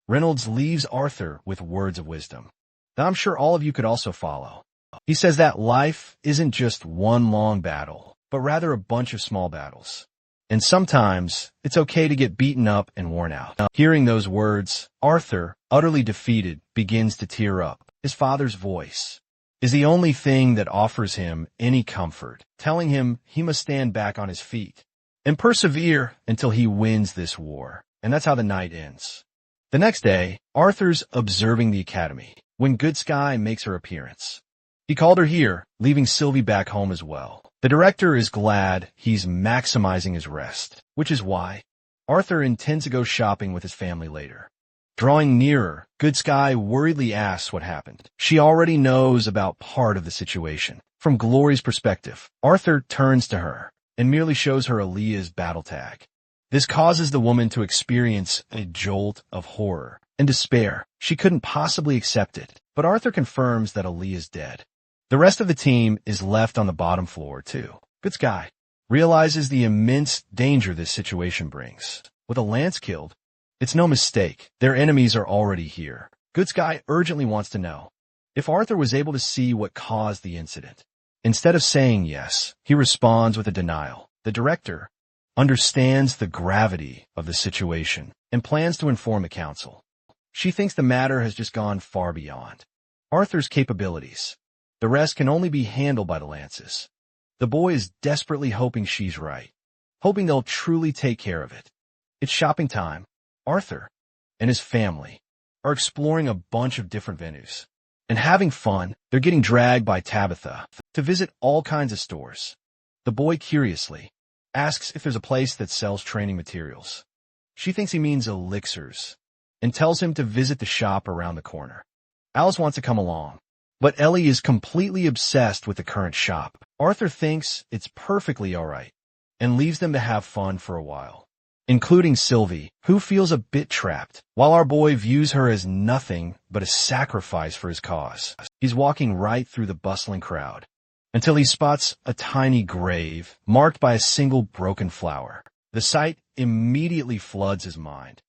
Speaker 1: Reynolds leaves Arthur with words of wisdom that I'm sure all of you could also follow. He says that life isn't just one long battle, but rather a bunch of small battles. And sometimes it's okay to get beaten up and worn out. Hearing those words, Arthur, utterly defeated, begins to tear up. His father's voice is the only thing that offers him any comfort, telling him he must stand back on his feet and persevere until he wins this war. And that's how the night ends. The next day, Arthur's observing the academy when Good Sky makes her appearance. He called her here, leaving Sylvie back home as well. The director is glad he's maximizing his rest, which is why Arthur intends to go shopping with his family later. Drawing nearer, Good Sky worriedly asks what happened. She already knows about part of the situation. From Glory's perspective, Arthur turns to her and merely shows her Aaliyah's battle tag. This causes the woman to experience a jolt of horror and despair. She couldn't possibly accept it, but Arthur confirms that Aaliyah is dead. The rest of the team is left on the bottom floor, too. Good Sky realizes the immense danger this situation brings. With a lance killed, it's no mistake. Their enemies are already here. Good Sky urgently wants to know if Arthur was able to see what caused the incident. Instead of saying yes, he responds with a denial. The director understands the gravity of the situation and plans to inform the council. She thinks the matter has just gone far beyond Arthur's capabilities. The rest can only be handled by the Lances. The boy is desperately hoping she's right, hoping they'll truly take care of it. It's shopping time. Arthur and his family are exploring a bunch of different venues and having fun. They're getting dragged by Tabitha to visit all kinds of stores. The boy curiously asks if there's a place that sells training materials. She thinks he means elixirs and tells him to visit the shop around the corner. Alice wants to come along, but Ellie is completely obsessed with the current shop. Arthur thinks it's perfectly all right and leaves them to have fun for a while, including Sylvie, who feels a bit trapped, while our boy views her as nothing but a sacrifice for his cause. He's walking right through the bustling crowd until he spots a tiny grave marked by a single broken flower. The sight immediately floods his mind,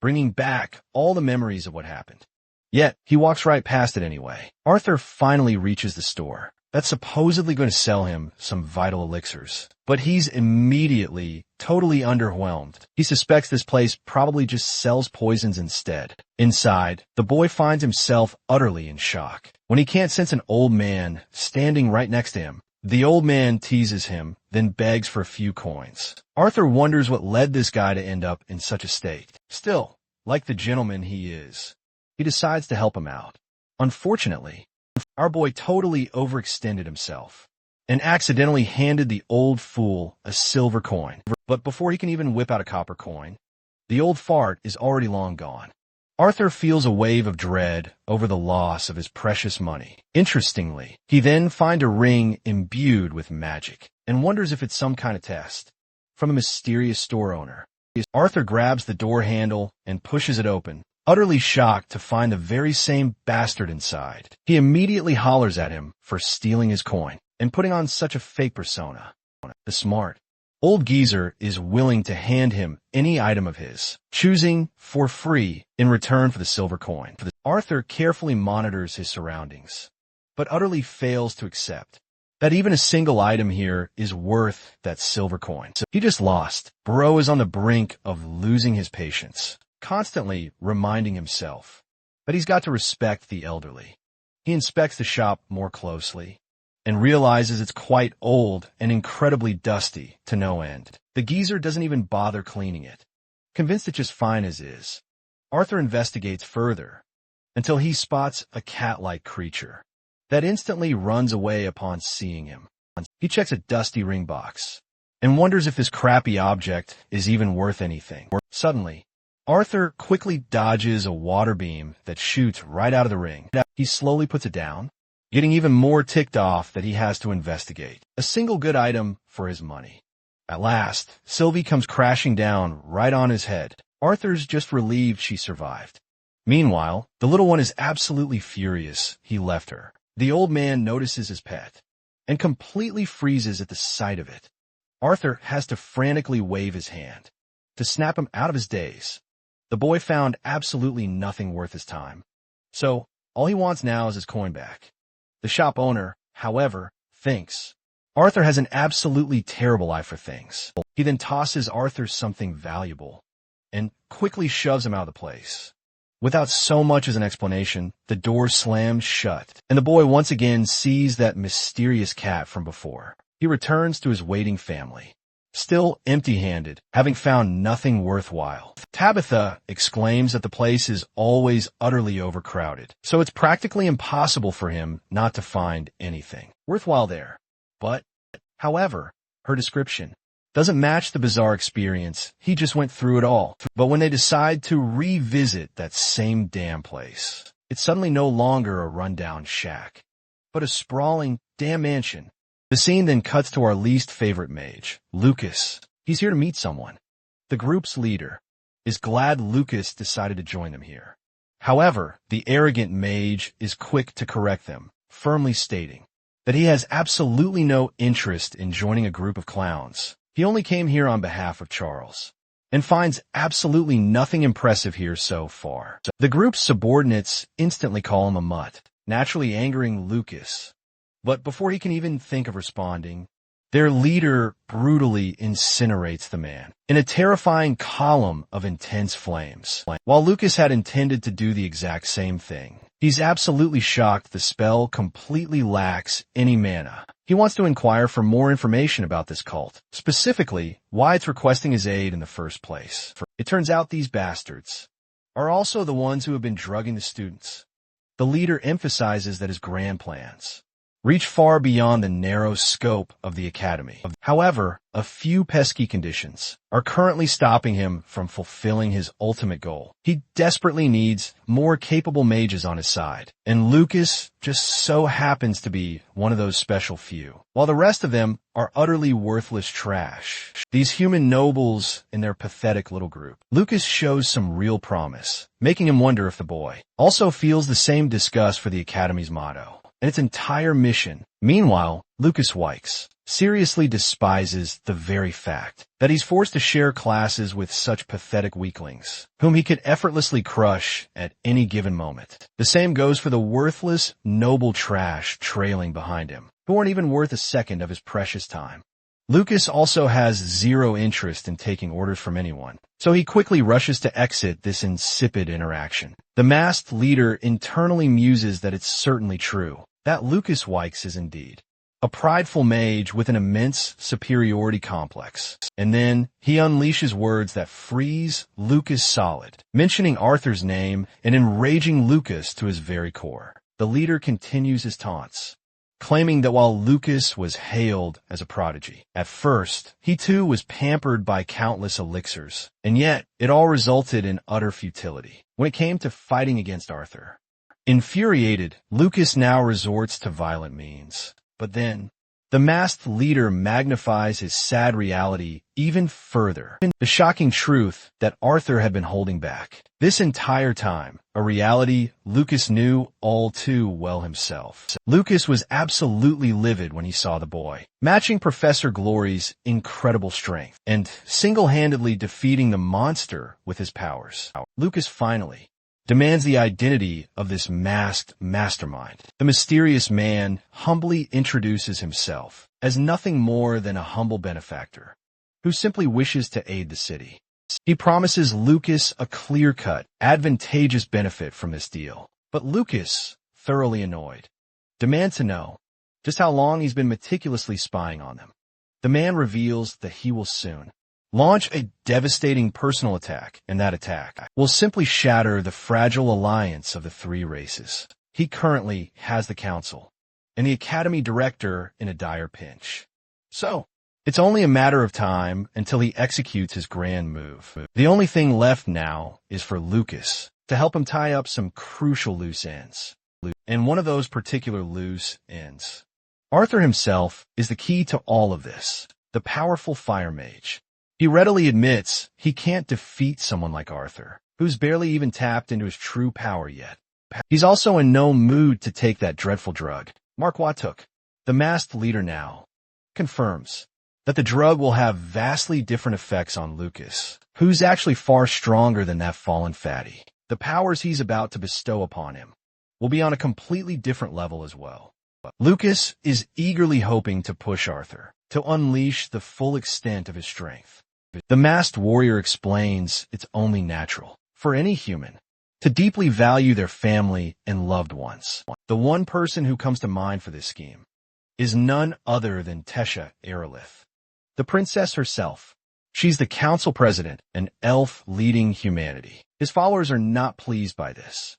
Speaker 1: bringing back all the memories of what happened. Yet, he walks right past it anyway. Arthur finally reaches the store that's supposedly going to sell him some vital elixirs, but he's immediately totally underwhelmed. He suspects this place probably just sells poisons instead. Inside, the boy finds himself utterly in shock when he can't sense an old man standing right next to him. The old man teases him, then begs for a few coins. Arthur wonders what led this guy to end up in such a state. Still, like the gentleman he is, he decides to help him out. Unfortunately, our boy totally overextended himself and accidentally handed the old fool a silver coin. But before he can even whip out a copper coin, the old fart is already long gone. Arthur feels a wave of dread over the loss of his precious money. Interestingly, he then finds a ring imbued with magic and wonders if it's some kind of test from a mysterious store owner. Arthur grabs the door handle and pushes it open, utterly shocked to find the very same bastard inside. He immediately hollers at him for stealing his coin and putting on such a fake persona. The smart old geezer is willing to hand him any item of his, choosing for free in return for the silver coin. Arthur carefully monitors his surroundings, but utterly fails to accept that even a single item here is worth that silver coin. So he just lost. Bro is on the brink of losing his patience, constantly reminding himself that he's got to respect the elderly. He inspects the shop more closely and realizes it's quite old and incredibly dusty to no end. The geezer doesn't even bother cleaning it, convinced it's just fine as is. Arthur investigates further until he spots a cat-like creature that instantly runs away upon seeing him. He checks a dusty ring box and wonders if this crappy object is even worth anything. Suddenly, Arthur quickly dodges a water beam that shoots right out of the ring. He slowly puts it down, getting even more ticked off that he has to investigate. A single good item for his money. At last, Sylvie comes crashing down right on his head. Arthur's just relieved she survived. Meanwhile, the little one is absolutely furious he left her. The old man notices his pet and completely freezes at the sight of it. Arthur has to frantically wave his hand to snap him out of his daze. The boy found absolutely nothing worth his time, so all he wants now is his coin back. The shop owner, however, thinks Arthur has an absolutely terrible eye for things. He then tosses Arthur something valuable and quickly shoves him out of the place. Without so much as an explanation, the door slams shut, and the boy once again sees that mysterious cat from before. He returns to his waiting family, still empty-handed, having found nothing worthwhile. Tabitha exclaims that the place is always utterly overcrowded, so it's practically impossible for him not to find anything worthwhile there. But, however, her description doesn't match the bizarre experience he just went through at all. But when they decide to revisit that same damn place, it's suddenly no longer a rundown shack, but a sprawling damn mansion. The scene then cuts to our least favorite mage, Lucas. He's here to meet someone. The group's leader is glad Lucas decided to join them here. However, the arrogant mage is quick to correct them, firmly stating that he has absolutely no interest in joining a group of clowns. He only came here on behalf of Charles, and finds absolutely nothing impressive here so far. The group's subordinates instantly call him a mutt, naturally angering Lucas. But before he can even think of responding, their leader brutally incinerates the man in a terrifying column of intense flames. While Lucas had intended to do the exact same thing, he's absolutely shocked the spell completely lacks any mana. He wants to inquire for more information about this cult, specifically why it's requesting his aid in the first place. It turns out these bastards are also the ones who have been drugging the students. The leader emphasizes that his grand plans reach far beyond the narrow scope of the academy. However, a few pesky conditions are currently stopping him from fulfilling his ultimate goal. He desperately needs more capable mages on his side, and Lucas just so happens to be one of those special few, while the rest of them are utterly worthless trash. These human nobles in their pathetic little group. Lucas shows some real promise, making him wonder if the boy also feels the same disgust for the academy's motto and its entire mission. Meanwhile, Lucas Wykes seriously despises the very fact that he's forced to share classes with such pathetic weaklings, whom he could effortlessly crush at any given moment. The same goes for the worthless, noble trash trailing behind him, who aren't even worth a second of his precious time. Lucas also has zero interest in taking orders from anyone, so he quickly rushes to exit this insipid interaction. The masked leader internally muses that it's certainly true that Lucas Wykes is indeed a prideful mage with an immense superiority complex. And then he unleashes words that freeze Lucas solid, mentioning Arthur's name and enraging Lucas to his very core. The leader continues his taunts, claiming that while Lucas was hailed as a prodigy, at first, he too was pampered by countless elixirs, and yet it all resulted in utter futility when it came to fighting against Arthur. Infuriated, Lucas now resorts to violent means. But then, the masked leader magnifies his sad reality even further. The shocking truth that Arthur had been holding back this entire time, a reality Lucas knew all too well himself. Lucas was absolutely livid when he saw the boy, matching Professor Glory's incredible strength and single-handedly defeating the monster with his powers. Lucas finally demands the identity of this masked mastermind. The mysterious man humbly introduces himself as nothing more than a humble benefactor who simply wishes to aid the city. He promises Lucas a clear-cut, advantageous benefit from this deal. But Lucas, thoroughly annoyed, demands to know just how long he's been meticulously spying on them. The man reveals that he will soon launch a devastating personal attack, and that attack will simply shatter the fragile alliance of the three races. He currently has the council and the academy director in a dire pinch. So, it's only a matter of time until he executes his grand move. The only thing left now is for Lucas to help him tie up some crucial loose ends. And one of those particular loose ends, Arthur himself, is the key to all of this. The powerful fire mage He readily admits he can't defeat someone like Arthur, who's barely even tapped into his true power yet. He's also in no mood to take that dreadful drug Manhwa took. The masked leader now confirms that the drug will have vastly different effects on Lucas, who's actually far stronger than that fallen fatty. The powers he's about to bestow upon him will be on a completely different level as well. Lucas is eagerly hoping to push Arthur to unleash the full extent of his strength. The masked warrior explains it's only natural for any human to deeply value their family and loved ones. The one person who comes to mind for this scheme is none other than Tesha Aerolith, the princess herself. She's the council president, an elf leading humanity. His followers are not pleased by this.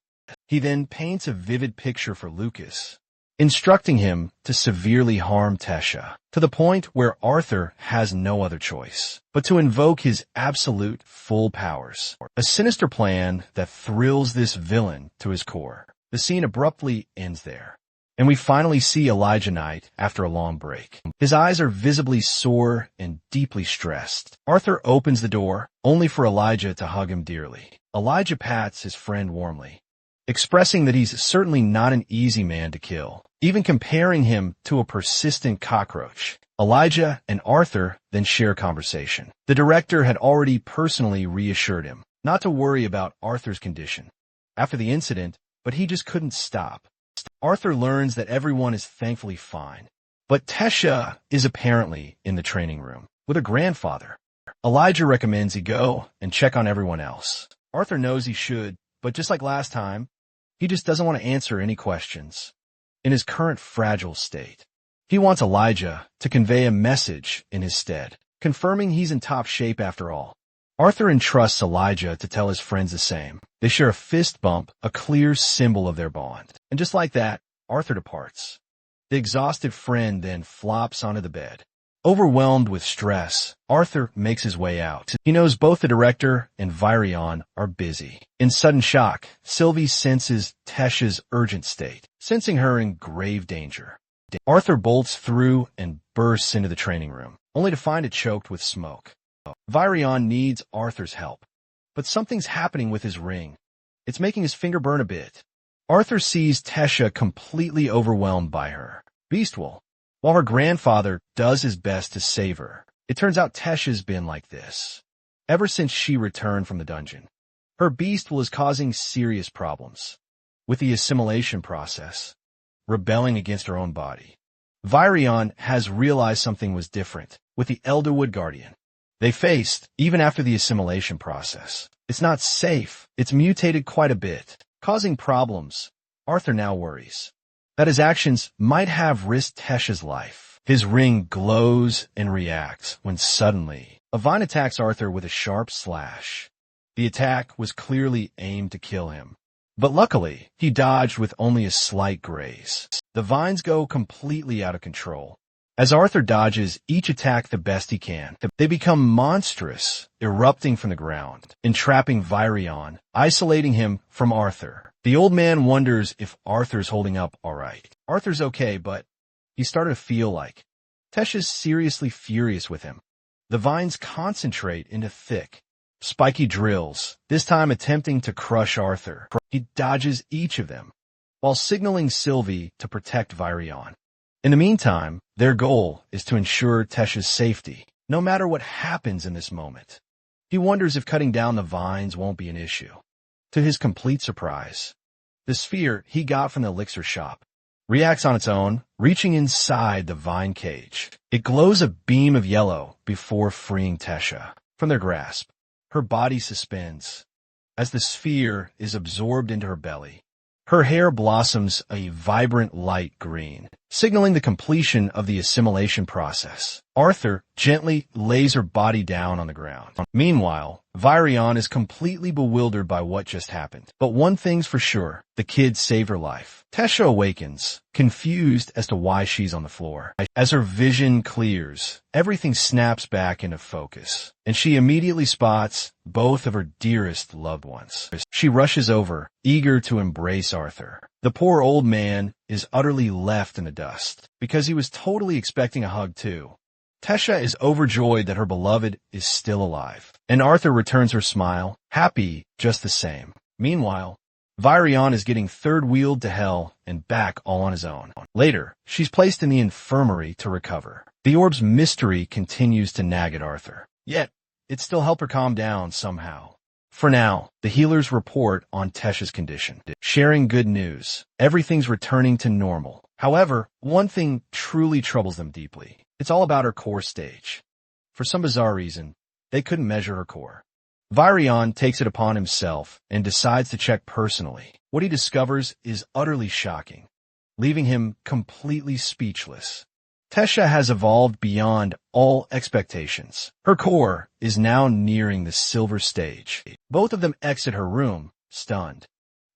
Speaker 1: He then paints a vivid picture for Lucas, instructing him to severely harm Tesha, to the point where Arthur has no other choice but to invoke his absolute full powers. A sinister plan that thrills this villain to his core. The scene abruptly ends there, and we finally see Elijah Knight after a long break. His eyes are visibly sore and deeply stressed. Arthur opens the door, only for Elijah to hug him dearly. Elijah pats his friend warmly, expressing that he's certainly not an easy man to kill, even comparing him to a persistent cockroach. Elijah and Arthur then share conversation. The director had already personally reassured him not to worry about Arthur's condition after the incident, but he just couldn't stop. Arthur learns that everyone is thankfully fine, but Tesha is apparently in the training room with her grandfather. Elijah recommends he go and check on everyone else. Arthur knows he should, but just like last time, he just doesn't want to answer any questions. In his current fragile state, he wants Elijah to convey a message in his stead, confirming he's in top shape after all. Arthur entrusts Elijah to tell his friends the same. They share a fist bump, a clear symbol of their bond. And just like that, Arthur departs. The exhausted friend then flops onto the bed. Overwhelmed with stress, Arthur makes his way out. He knows both the director and Virion are busy. In sudden shock, Sylvie senses Tesha's urgent state, sensing her in grave danger. Arthur bolts through and bursts into the training room, only to find it choked with smoke. Virion needs Arthur's help, but something's happening with his ring. It's making his finger burn a bit. Arthur sees Tesha completely overwhelmed by her beast will, while her grandfather does his best to save her. It turns out Tesha's been like this ever since she returned from the dungeon. Her beast will is causing serious problems with the assimilation process, rebelling against her own body. Virion has realized something was different with the Elderwood Guardian they faced even after the assimilation process. It's not safe. It's mutated quite a bit, causing problems. Arthur now worries that his actions might have risked Tesha's life. His ring glows and reacts when suddenly a vine attacks Arthur with a sharp slash. The attack was clearly aimed to kill him, but luckily he dodged with only a slight graze. The vines go completely out of control. As Arthur dodges each attack the best he can, they become monstrous, erupting from the ground, entrapping Virion, isolating him from Arthur. The old man wonders if Arthur's holding up all right. Arthur's okay, but he started to feel like Tesha's seriously furious with him. The vines concentrate into thick, spiky drills, this time attempting to crush Arthur. He dodges each of them, while signaling Sylvie to protect Virion. In the meantime, their goal is to ensure Tesha's safety, no matter what happens in this moment. He wonders if cutting down the vines won't be an issue. To his complete surprise, the sphere he got from the elixir shop reacts on its own, reaching inside the vine cage. It glows a beam of yellow before freeing Tesha from their grasp. Her body suspends as the sphere is absorbed into her belly. Her hair blossoms a vibrant light green, signaling the completion of the assimilation process. Arthur gently lays her body down on the ground. Meanwhile, Virion is completely bewildered by what just happened. But one thing's for sure, the kid saved her life. Tesha awakens, confused as to why she's on the floor. As her vision clears, everything snaps back into focus, and she immediately spots both of her dearest loved ones. She rushes over, eager to embrace Arthur. The poor old man is utterly left in the dust, because he was totally expecting a hug too. Tesha is overjoyed that her beloved is still alive, and Arthur returns her smile, happy just the same. Meanwhile, Virion is getting third-wheeled to hell and back all on his own. Later, she's placed in the infirmary to recover. The orb's mystery continues to nag at Arthur, yet it still helped her calm down somehow. For now, the healers report on Tesha's condition, sharing good news. Everything's returning to normal. However, one thing truly troubles them deeply. It's all about her core stage. For some bizarre reason, they couldn't measure her core. Virion takes it upon himself and decides to check personally. What he discovers is utterly shocking, leaving him completely speechless. Tesha has evolved beyond all expectations. Her core is now nearing the silver stage. Both of them exit her room, stunned,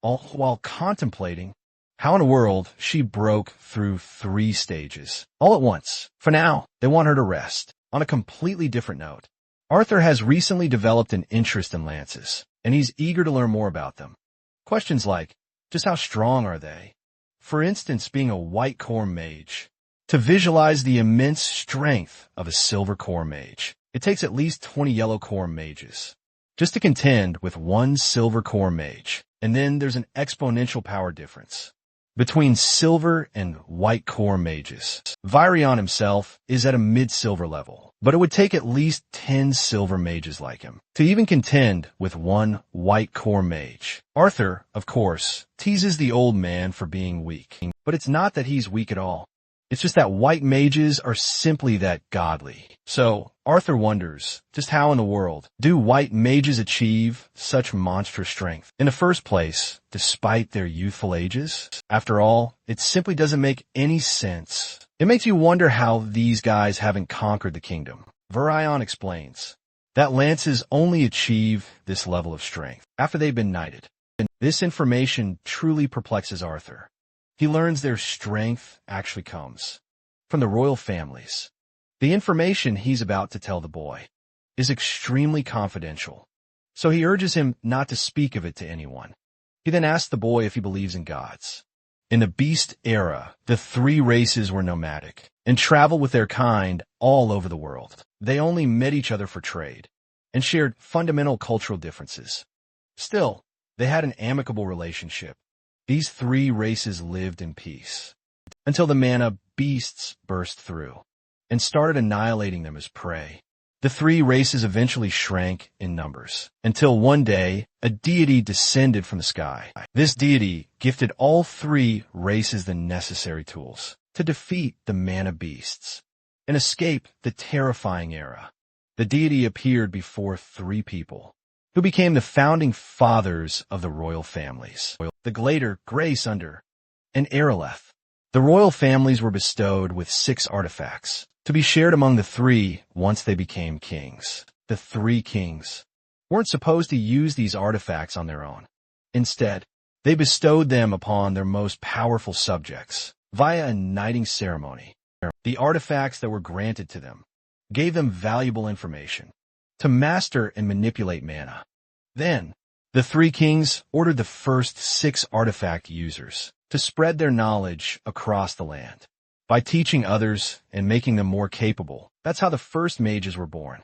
Speaker 1: all while contemplating how in the world she broke through 3 stages, all at once. For now, they want her to rest. On a completely different note, Arthur has recently developed an interest in lances, and he's eager to learn more about them. Questions like, just how strong are they? For instance, being a white core mage. To visualize the immense strength of a silver core mage, it takes at least 20 yellow core mages just to contend with one silver core mage, and then there's an exponential power difference between silver and white core mages. Virion himself is at a mid-silver level, but it would take at least 10 silver mages like him to even contend with one white core mage. Arthur, of course, teases the old man for being weak, but it's not that he's weak at all. It's just that white mages are simply that godly. So, Arthur wonders, just how in the world do white mages achieve such monstrous strength in the first place, despite their youthful ages? After all, it simply doesn't make any sense. It makes you wonder how these guys haven't conquered the kingdom. Virion explains that lances only achieve this level of strength after they've been knighted. And this information truly perplexes Arthur. He learns their strength actually comes from the royal families. The information he's about to tell the boy is extremely confidential, so he urges him not to speak of it to anyone. He then asks the boy if he believes in gods. In the Beast era, the 3 races were nomadic and traveled with their kind all over the world. They only met each other for trade and shared fundamental cultural differences. Still, they had an amicable relationship. These 3 races lived in peace until the mana beasts burst through and started annihilating them as prey. The 3 races eventually shrank in numbers until one day a deity descended from the sky. This deity gifted all 3 races the necessary tools to defeat the mana beasts and escape the terrifying era. The deity appeared before 3 people who became the founding fathers of the royal families, the Glader, Grace Under, and Araleth. The royal families were bestowed with 6 artifacts to be shared among the 3 once they became kings. The 3 kings weren't supposed to use these artifacts on their own. Instead, they bestowed them upon their most powerful subjects via a knighting ceremony. The artifacts that were granted to them gave them valuable information to master and manipulate mana. Then, the 3 kings ordered the first 6 artifact users to spread their knowledge across the land by teaching others and making them more capable. That's how the first mages were born.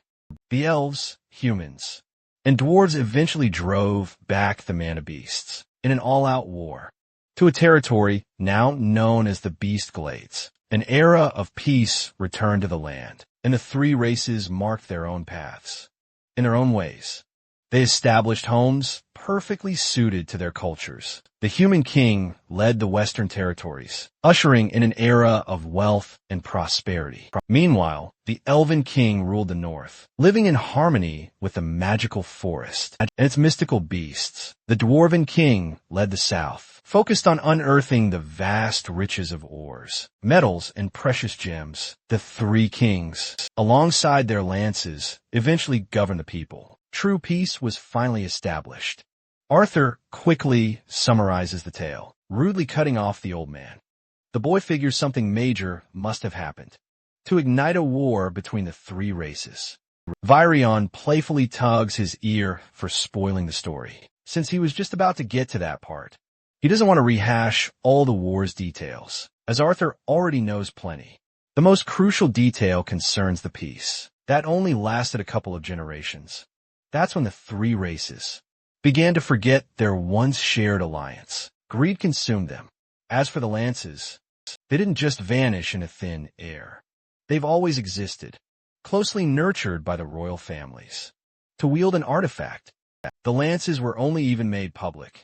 Speaker 1: The elves, humans, and dwarves eventually drove back the mana beasts in an all-out war to a territory now known as the Beast Glades. An era of peace returned to the land, and the 3 races marked their own paths. In their own ways, they established homes perfectly suited to their cultures. The human king led the western territories, ushering in an era of wealth and prosperity. Meanwhile, the elven king ruled the north, living in harmony with the magical forest and its mystical beasts. The dwarven king led the south, focused on unearthing the vast riches of ores, metals, and precious gems. The 3 kings, alongside their lances, eventually governed the people. True peace was finally established. Arthur quickly summarizes the tale, rudely cutting off the old man. The boy figures something major must have happened to ignite a war between the 3 races. Virion playfully tugs his ear for spoiling the story, since he was just about to get to that part. He doesn't want to rehash all the war's details, as Arthur already knows plenty. The most crucial detail concerns the peace. That only lasted a couple of generations. That's when the three races began to forget their once shared alliance. Greed consumed them. As for the lances, they didn't just vanish into thin air. They've always existed, closely nurtured by the royal families. To wield an artifact, the lances were only even made public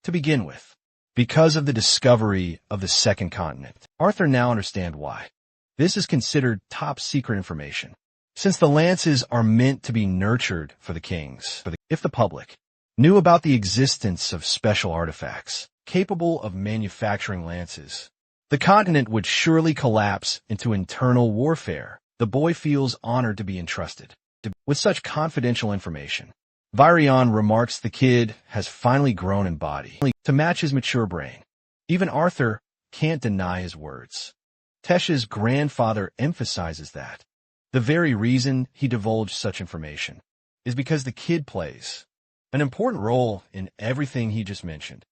Speaker 1: to begin with, because of the discovery of the second continent. Arthur now understands why. This is considered top-secret information, since the lances are meant to be nurtured for the kings. If the public knew about the existence of special artifacts capable of manufacturing lances, the continent would surely collapse into internal warfare. The boy feels honored to be entrusted with such confidential information. Virion remarks the kid has finally grown in body to match his mature brain. Even Arthur can't deny his words. Tesh's grandfather emphasizes that the very reason he divulged such information is because the kid plays an important role in everything he just mentioned.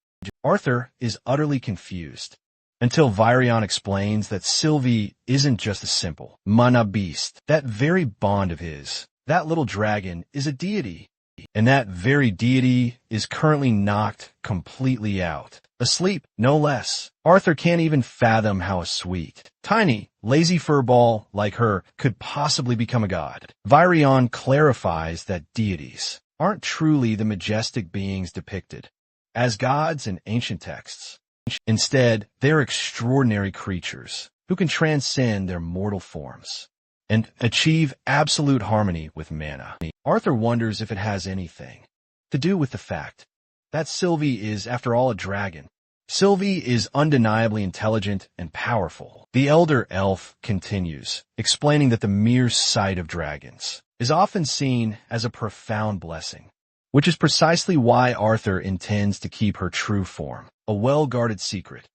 Speaker 1: Arthur is utterly confused until Virion explains that Sylvie isn't just a simple mana beast. That very bond of his, that little dragon, is a deity. And that very deity is currently knocked completely out. Asleep, no less. Arthur can't even fathom how a sweet, tiny, lazy furball like her could possibly become a god. Virion clarifies that deities aren't truly the majestic beings depicted as gods in ancient texts. Instead, they're extraordinary creatures who can transcend their mortal forms and achieve absolute harmony with mana. Arthur wonders if it has anything to do with the fact that Sylvie is, after all, a dragon. Sylvie is undeniably intelligent and powerful. The elder elf continues, explaining that the mere sight of dragons is often seen as a profound blessing, which is precisely why Arthur intends to keep her true form a well-guarded secret.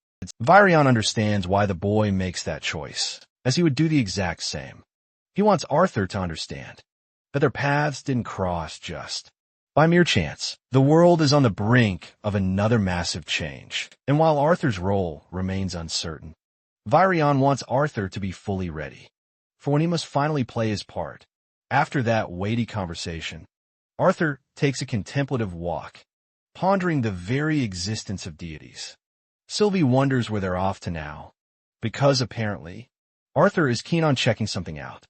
Speaker 1: Virion understands why the boy makes that choice, as he would do the exact same. He wants Arthur to understand that their paths didn't cross just by mere chance. The world is on the brink of another massive change, and while Arthur's role remains uncertain, Virion wants Arthur to be fully ready for when he must finally play his part. After that weighty conversation, Arthur takes a contemplative walk, pondering the very existence of deities. Sylvie wonders where they're off to now, because apparently Arthur is keen on checking something out.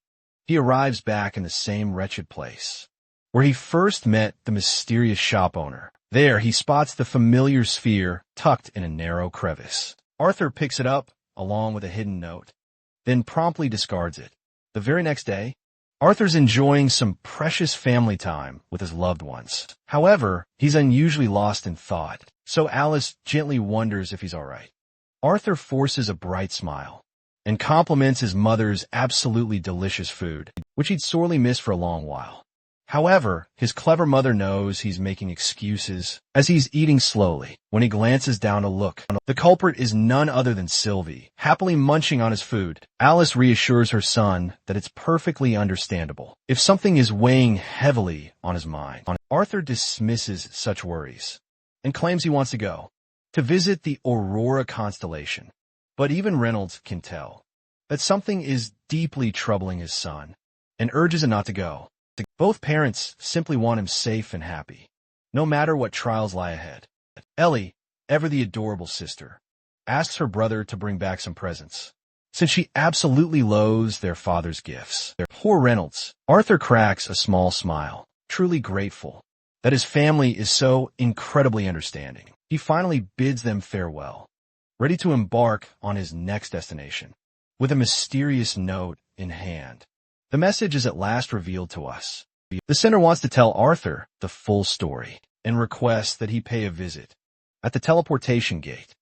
Speaker 1: He arrives back in the same wretched place where he first met the mysterious shop owner. There, he spots the familiar sphere tucked in a narrow crevice. Arthur picks it up, along with a hidden note, then promptly discards it. The very next day, Arthur's enjoying some precious family time with his loved ones. However, he's unusually lost in thought, so Alice gently wonders if he's all right. Arthur forces a bright smile and compliments his mother's absolutely delicious food, which he'd sorely missed for a long while. However, his clever mother knows he's making excuses as he's eating slowly. When he glances down to look, the culprit is none other than Sylvie, happily munching on his food. Alice reassures her son that it's perfectly understandable if something is weighing heavily on his mind. Arthur dismisses such worries and claims he wants to go to visit the Aurora constellation. But even Reynolds can tell that something is deeply troubling his son and urges him not to go. Both parents simply want him safe and happy, no matter what trials lie ahead. Ellie, ever the adorable sister, asks her brother to bring back some presents, since she absolutely loathes their father's gifts. Poor Reynolds. Arthur cracks a small smile, truly grateful that his family is so incredibly understanding. He finally bids them farewell, ready to embark on his next destination, with a mysterious note in hand. The message is at last revealed to us. The sender wants to tell Arthur the full story and requests that he pay a visit at the teleportation gate.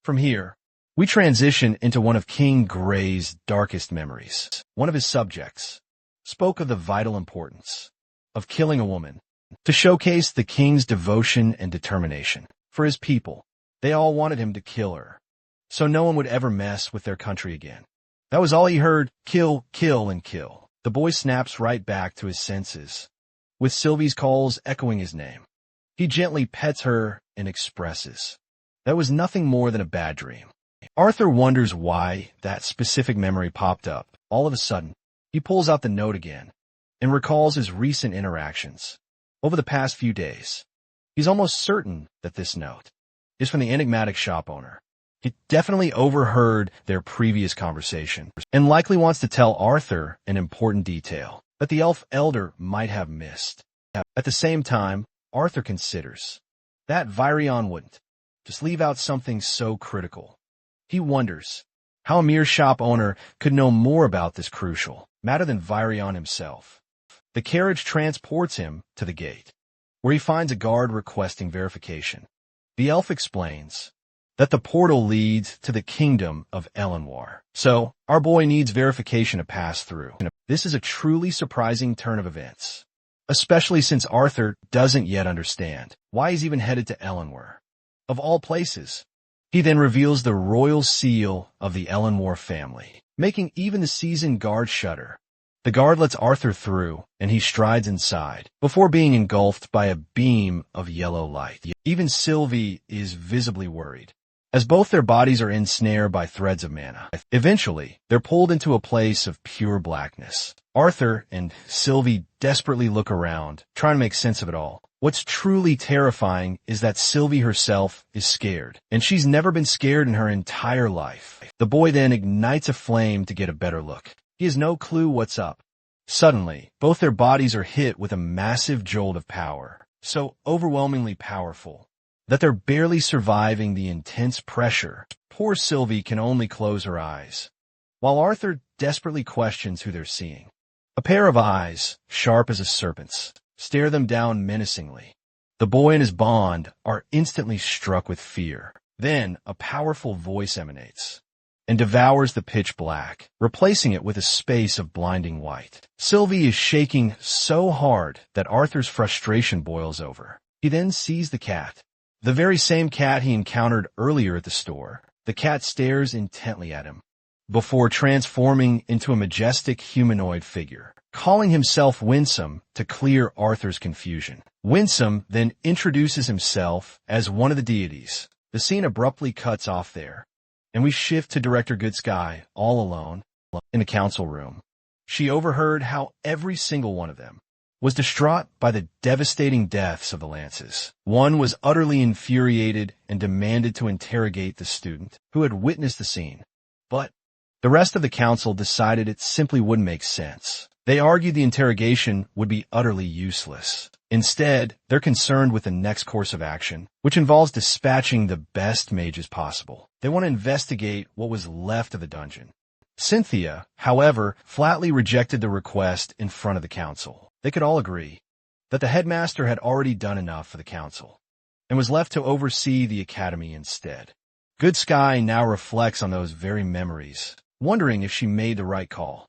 Speaker 1: From here, we transition into one of King Gray's darkest memories. One of his subjects spoke of the vital importance of killing a woman to showcase the king's devotion and determination for his people. They all wanted him to kill her, so no one would ever mess with their country again. That was all he heard: kill, kill, and kill. The boy snaps right back to his senses, with Sylvie's calls echoing his name. He gently pets her and expresses that was nothing more than a bad dream. Arthur wonders why that specific memory popped up. All of a sudden, he pulls out the note again and recalls his recent interactions over the past few days. He's almost certain that this note is from the enigmatic shop owner. He definitely overheard their previous conversation and likely wants to tell Arthur an important detail that the elf elder might have missed. At the same time, Arthur considers that Virion wouldn't just leave out something so critical. He wonders how a mere shop owner could know more about this crucial matter than Virion himself. The carriage transports him to the gate, where he finds a guard requesting verification. The elf explains that the portal leads to the kingdom of Elenwar, so our boy needs verification to pass through. This is a truly surprising turn of events, especially since Arthur doesn't yet understand why he's even headed to Elenwar. Of all places, he then reveals the royal seal of the Elenwar family, making even the seasoned guard shudder. The guard lets Arthur through, and he strides inside, before being engulfed by a beam of yellow light. Even Sylvie is visibly worried, as both their bodies are ensnared by threads of mana. Eventually, they're pulled into a place of pure blackness. Arthur and Sylvie desperately look around, trying to make sense of it all. What's truly terrifying is that Sylvie herself is scared, and she's never been scared in her entire life. The boy then ignites a flame to get a better look. He has no clue what's up. Suddenly, both their bodies are hit with a massive jolt of power, so overwhelmingly powerful that they're barely surviving the intense pressure. Poor Sylvie can only close her eyes, while Arthur desperately questions who they're seeing. A pair of eyes, sharp as a serpent's, stare them down menacingly. The boy and his bond are instantly struck with fear. Then a powerful voice emanates and devours the pitch black, replacing it with a space of blinding white. Sylvie is shaking so hard that Arthur's frustration boils over. He then sees the cat, the very same cat he encountered earlier at the store. The cat stares intently at him before transforming into a majestic humanoid figure, calling himself Winsome to clear Arthur's confusion. Winsome then introduces himself as one of the deities. The scene abruptly cuts off there, and we shift to Director Goodsky all alone in the council room. She overheard how every single one of them was distraught by the devastating deaths of the Lances. One was utterly infuriated and demanded to interrogate the student who had witnessed the scene. But the rest of the council decided it simply wouldn't make sense. They argued the interrogation would be utterly useless. Instead, they're concerned with the next course of action, which involves dispatching the best mages possible. They want to investigate what was left of the dungeon. Cynthia, however, flatly rejected the request in front of the council. They could all agree that the headmaster had already done enough for the council and was left to oversee the academy instead. Goodsky now reflects on those very memories, wondering if she made the right call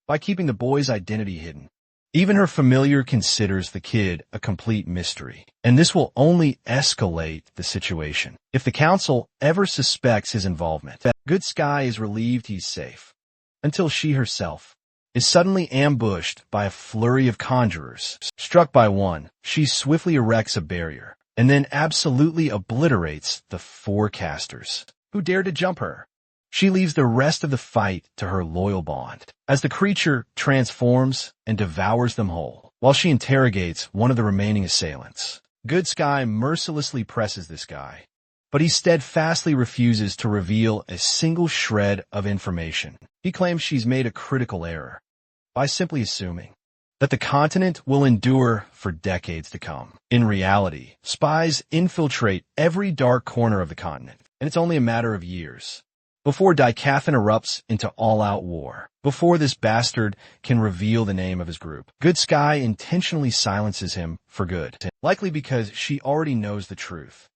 Speaker 1: by keeping the boy's identity hidden. Even her familiar considers the kid a complete mystery, and this will only escalate the situation if the council ever suspects his involvement. Goodsky is relieved he's safe, until she herself is suddenly ambushed by a flurry of conjurers. Struck by one, she swiftly erects a barrier, and then absolutely obliterates the 4 casters who dared to jump her. She leaves the rest of the fight to her loyal bond, as the creature transforms and devours them whole, while she interrogates one of the remaining assailants. Goodsky mercilessly presses this guy, but he steadfastly refuses to reveal a single shred of information. He claims she's made a critical error by simply assuming that the continent will endure for decades to come. In reality, spies infiltrate every dark corner of the continent, and it's only a matter of years before Dicathan erupts into all-out war. Before this bastard can reveal the name of his group, Goodsky intentionally silences him for good, likely because she already knows the truth.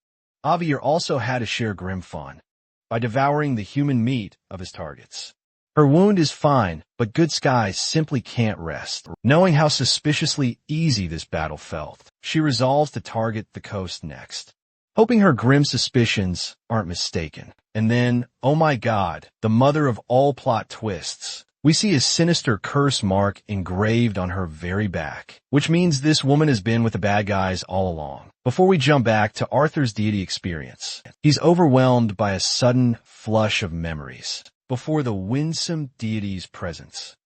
Speaker 1: Avier also had to share grim fun by devouring the human meat of his targets. Her wound is fine, but Goodsky simply can't rest. Knowing how suspiciously easy this battle felt, she resolves to target the coast next, hoping her grim suspicions aren't mistaken. And then, oh my god, the mother of all plot twists, We see a sinister curse mark engraved on her very back, which means this woman has been with the bad guys all along. Before we jump back to Arthur's deity experience, he's overwhelmed by a sudden flush of memories before the winsome deity's presence.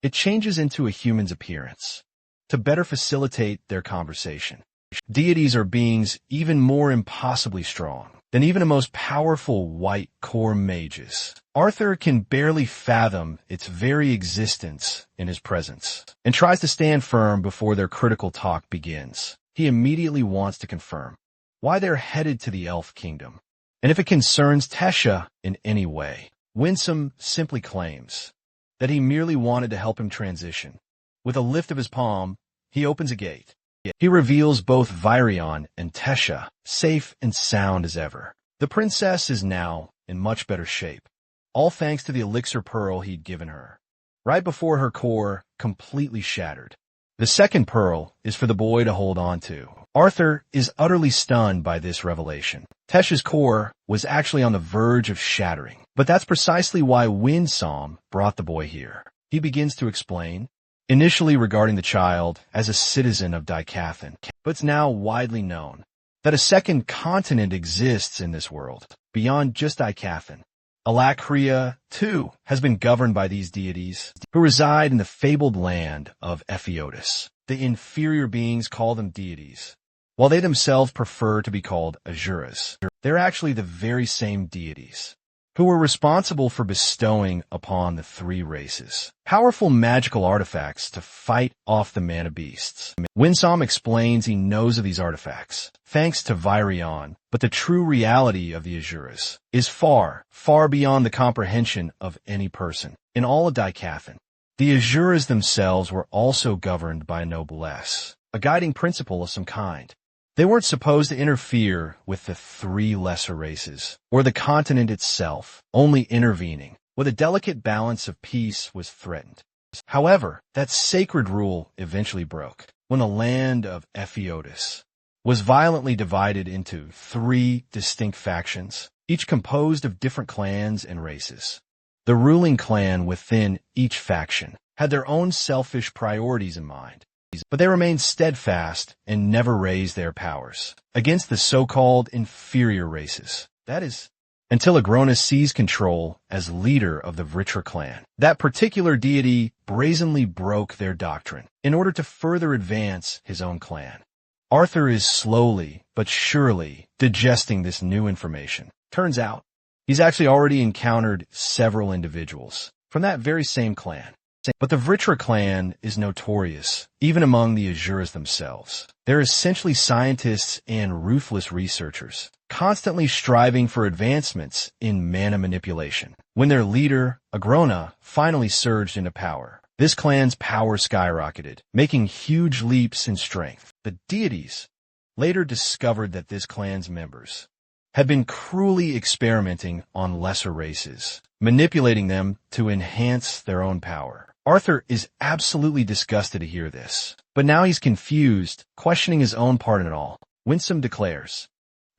Speaker 1: It changes into a human's appearance to better facilitate their conversation. Deities are beings even more impossibly strong than even the most powerful white core mages. Arthur can barely fathom its very existence in his presence and tries to stand firm before their critical talk begins. He immediately wants to confirm why they're headed to the Elf Kingdom, and if it concerns Tesha in any way. Winsome simply claims that he merely wanted to help him transition. With a lift of his palm, he opens a gate. He reveals both Virion and Tesha, safe and sound as ever. The princess is now in much better shape, all thanks to the elixir pearl he'd given her, right before her core completely shattered. The second pearl is for the boy to hold on to. Arthur is utterly stunned by this revelation. Tesha's core was actually on the verge of shattering, but that's precisely why Winsome brought the boy here. He begins to explain, initially regarding the child as a citizen of Dicathan, but it's now widely known that a second continent exists in this world, beyond just Dicathan. Alakria, too, has been governed by these deities, who reside in the fabled land of Ephiotis. The inferior beings call them deities, while they themselves prefer to be called Asuras. They're actually the very same deities who were responsible for bestowing upon the three races powerful magical artifacts to fight off the mana beasts. Winsome explains he knows of these artifacts, thanks to Virion, but the true reality of the Asuras is far, far beyond the comprehension of any person. In all of Dicathan, the Asuras themselves were also governed by a noblesse, a guiding principle of some kind. They weren't supposed to interfere with the three lesser races, or the continent itself, only intervening when a delicate balance of peace was threatened. However, that sacred rule eventually broke when the land of Ephiotis was violently divided into three distinct factions, each composed of different clans and races. The ruling clan within each faction had their own selfish priorities in mind, but they remained steadfast and never raised their powers against the so-called inferior races. That is, until Agrona seized control as leader of the Vritra clan. That particular deity brazenly broke their doctrine in order to further advance his own clan. Arthur is slowly but surely digesting this new information. Turns out, he's actually already encountered several individuals from that very same clan. But the Vritra clan is notorious, even among the Asuras themselves. They're essentially scientists and ruthless researchers, constantly striving for advancements in mana manipulation. When their leader, Agrona, finally surged into power, this clan's power skyrocketed, making huge leaps in strength. The deities later discovered that this clan's members had been cruelly experimenting on lesser races, manipulating them to enhance their own power. Arthur is absolutely disgusted to hear this, but now he's confused, questioning his own part in it all. Winsome declares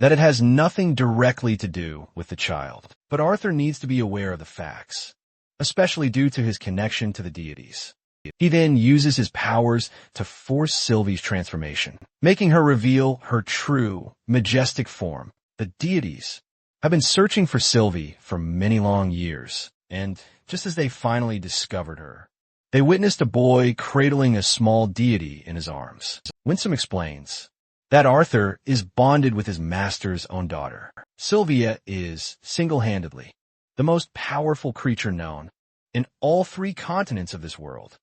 Speaker 1: that it has nothing directly to do with the child, but Arthur needs to be aware of the facts, especially due to his connection to the deities. He then uses his powers to force Sylvie's transformation, making her reveal her true, majestic form. The deities have been searching for Sylvie for many long years, and just as they finally discovered her, they witnessed a boy cradling a small deity in his arms. Winsome explains that Arthur is bonded with his master's own daughter. Sylvia is, single-handedly, the most powerful creature known in all three continents of this world.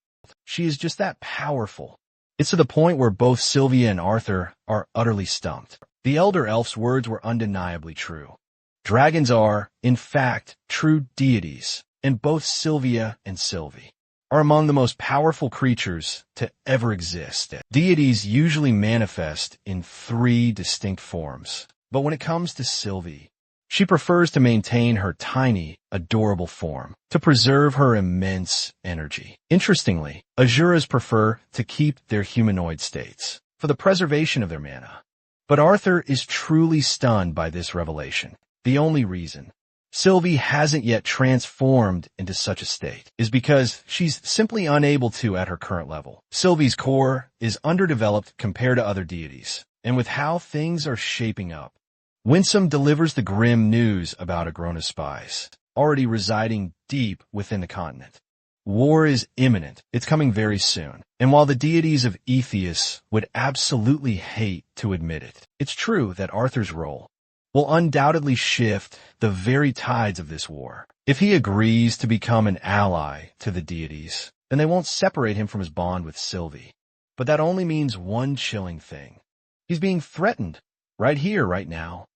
Speaker 1: She is just that powerful. It's to the point where both Sylvia and Arthur are utterly stumped. The elder elf's words were undeniably true. Dragons are, in fact, true deities, and both Sylvia and Sylvie are among the most powerful creatures to ever exist. Deities usually manifest in three distinct forms, but when it comes to Sylvie, she prefers to maintain her tiny, adorable form to preserve her immense energy. Interestingly, Asuras prefer to keep their humanoid states for the preservation of their mana. But Arthur is truly stunned by this revelation. The only reason Sylvie hasn't yet transformed into such a state is because she's simply unable to at her current level. Sylvie's core is underdeveloped compared to other deities, and with how things are shaping up, Winsome delivers the grim news about Agrona's spies, already residing deep within the continent. War is imminent. It's coming very soon. And while the deities of Aethus would absolutely hate to admit it, it's true that Arthur's role will undoubtedly shift the very tides of this war. If he agrees to become an ally to the deities, then they won't separate him from his bond with Sylvie. But that only means one chilling thing. He's being threatened, right here, right now.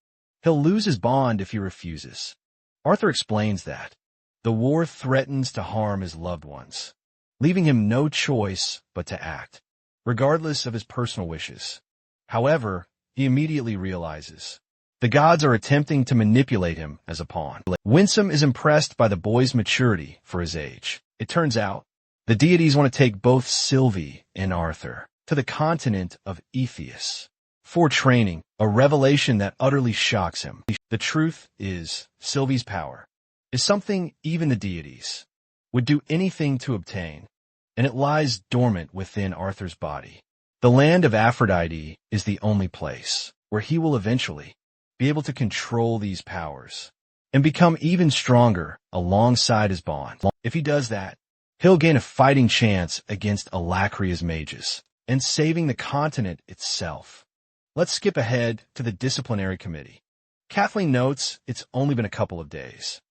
Speaker 1: He'll lose his bond if he refuses. Arthur explains that the war threatens to harm his loved ones, leaving him no choice but to act, regardless of his personal wishes. However, he immediately realizes the gods are attempting to manipulate him as a pawn. Winsome is impressed by the boy's maturity for his age. It turns out the deities want to take both Sylvie and Arthur to the continent of Aethus for training, a revelation that utterly shocks him. The truth is, Sylvie's power is something even the deities would do anything to obtain, and it lies dormant within Arthur's body. The land of Aphrodite is the only place where he will eventually be able to control these powers and become even stronger alongside his bond. If he does that, he'll gain a fighting chance against Alacria's mages and saving the continent itself. Let's skip ahead to the disciplinary committee. Kathleen notes it's only been a couple of days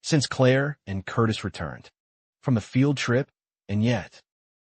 Speaker 1: since Claire and Curtis returned from the field trip, and yet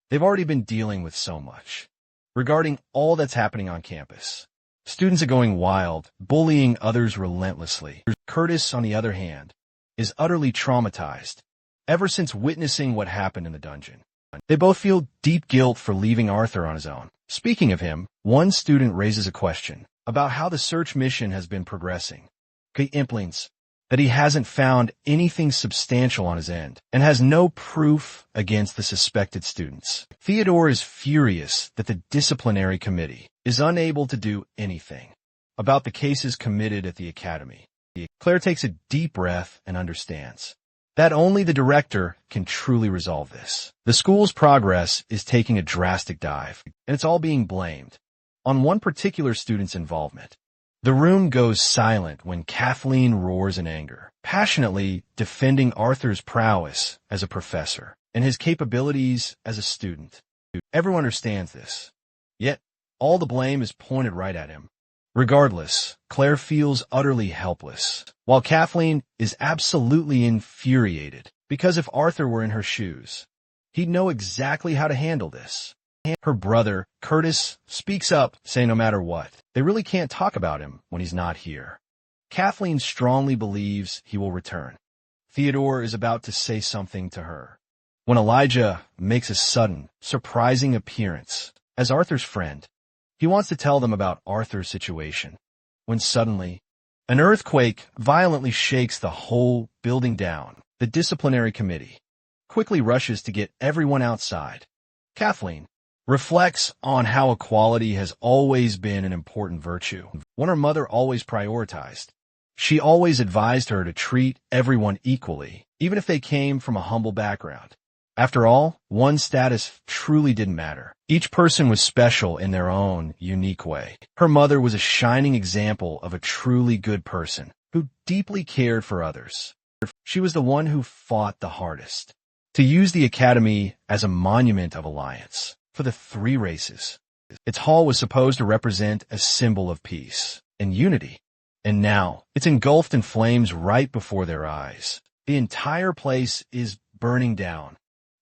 Speaker 1: they've already been dealing with so much regarding all that's happening on campus. Students are going wild, bullying others relentlessly. Curtis, on the other hand, is utterly traumatized ever since witnessing what happened in the dungeon. They both feel deep guilt for leaving Arthur on his own. Speaking of him, one student raises a question about how the search mission has been progressing. He implies that he hasn't found anything substantial on his end and has no proof against the suspected students. Theodore is furious that the disciplinary committee is unable to do anything about the cases committed at the academy. Claire takes a deep breath and understands that only the director can truly resolve this. The school's progress is taking a drastic dive, and it's all being blamed on one particular student's involvement. The room goes silent when Kathleen roars in anger, passionately defending Arthur's prowess as a professor and his capabilities as a student. Everyone understands this, yet all the blame is pointed right at him. Regardless, Claire feels utterly helpless, while Kathleen is absolutely infuriated, because if Arthur were in her shoes, he'd know exactly how to handle this. Her brother, Curtis, speaks up, saying no matter what, they really can't talk about him when he's not here. Kathleen strongly believes he will return. Theodore is about to say something to her when Elijah makes a sudden, surprising appearance as Arthur's friend. He wants to tell them about Arthur's situation, when suddenly, an earthquake violently shakes the whole building down. The disciplinary committee quickly rushes to get everyone outside. Kathleen reflects on how equality has always been an important virtue, one her mother always prioritized. She always advised her to treat everyone equally, even if they came from a humble background. After all, one's status truly didn't matter. Each person was special in their own unique way. Her mother was a shining example of a truly good person who deeply cared for others. She was the one who fought the hardest to use the academy as a monument of alliance for the three races. Its hall was supposed to represent a symbol of peace and unity, and now it's engulfed in flames right before their eyes. The entire place is burning down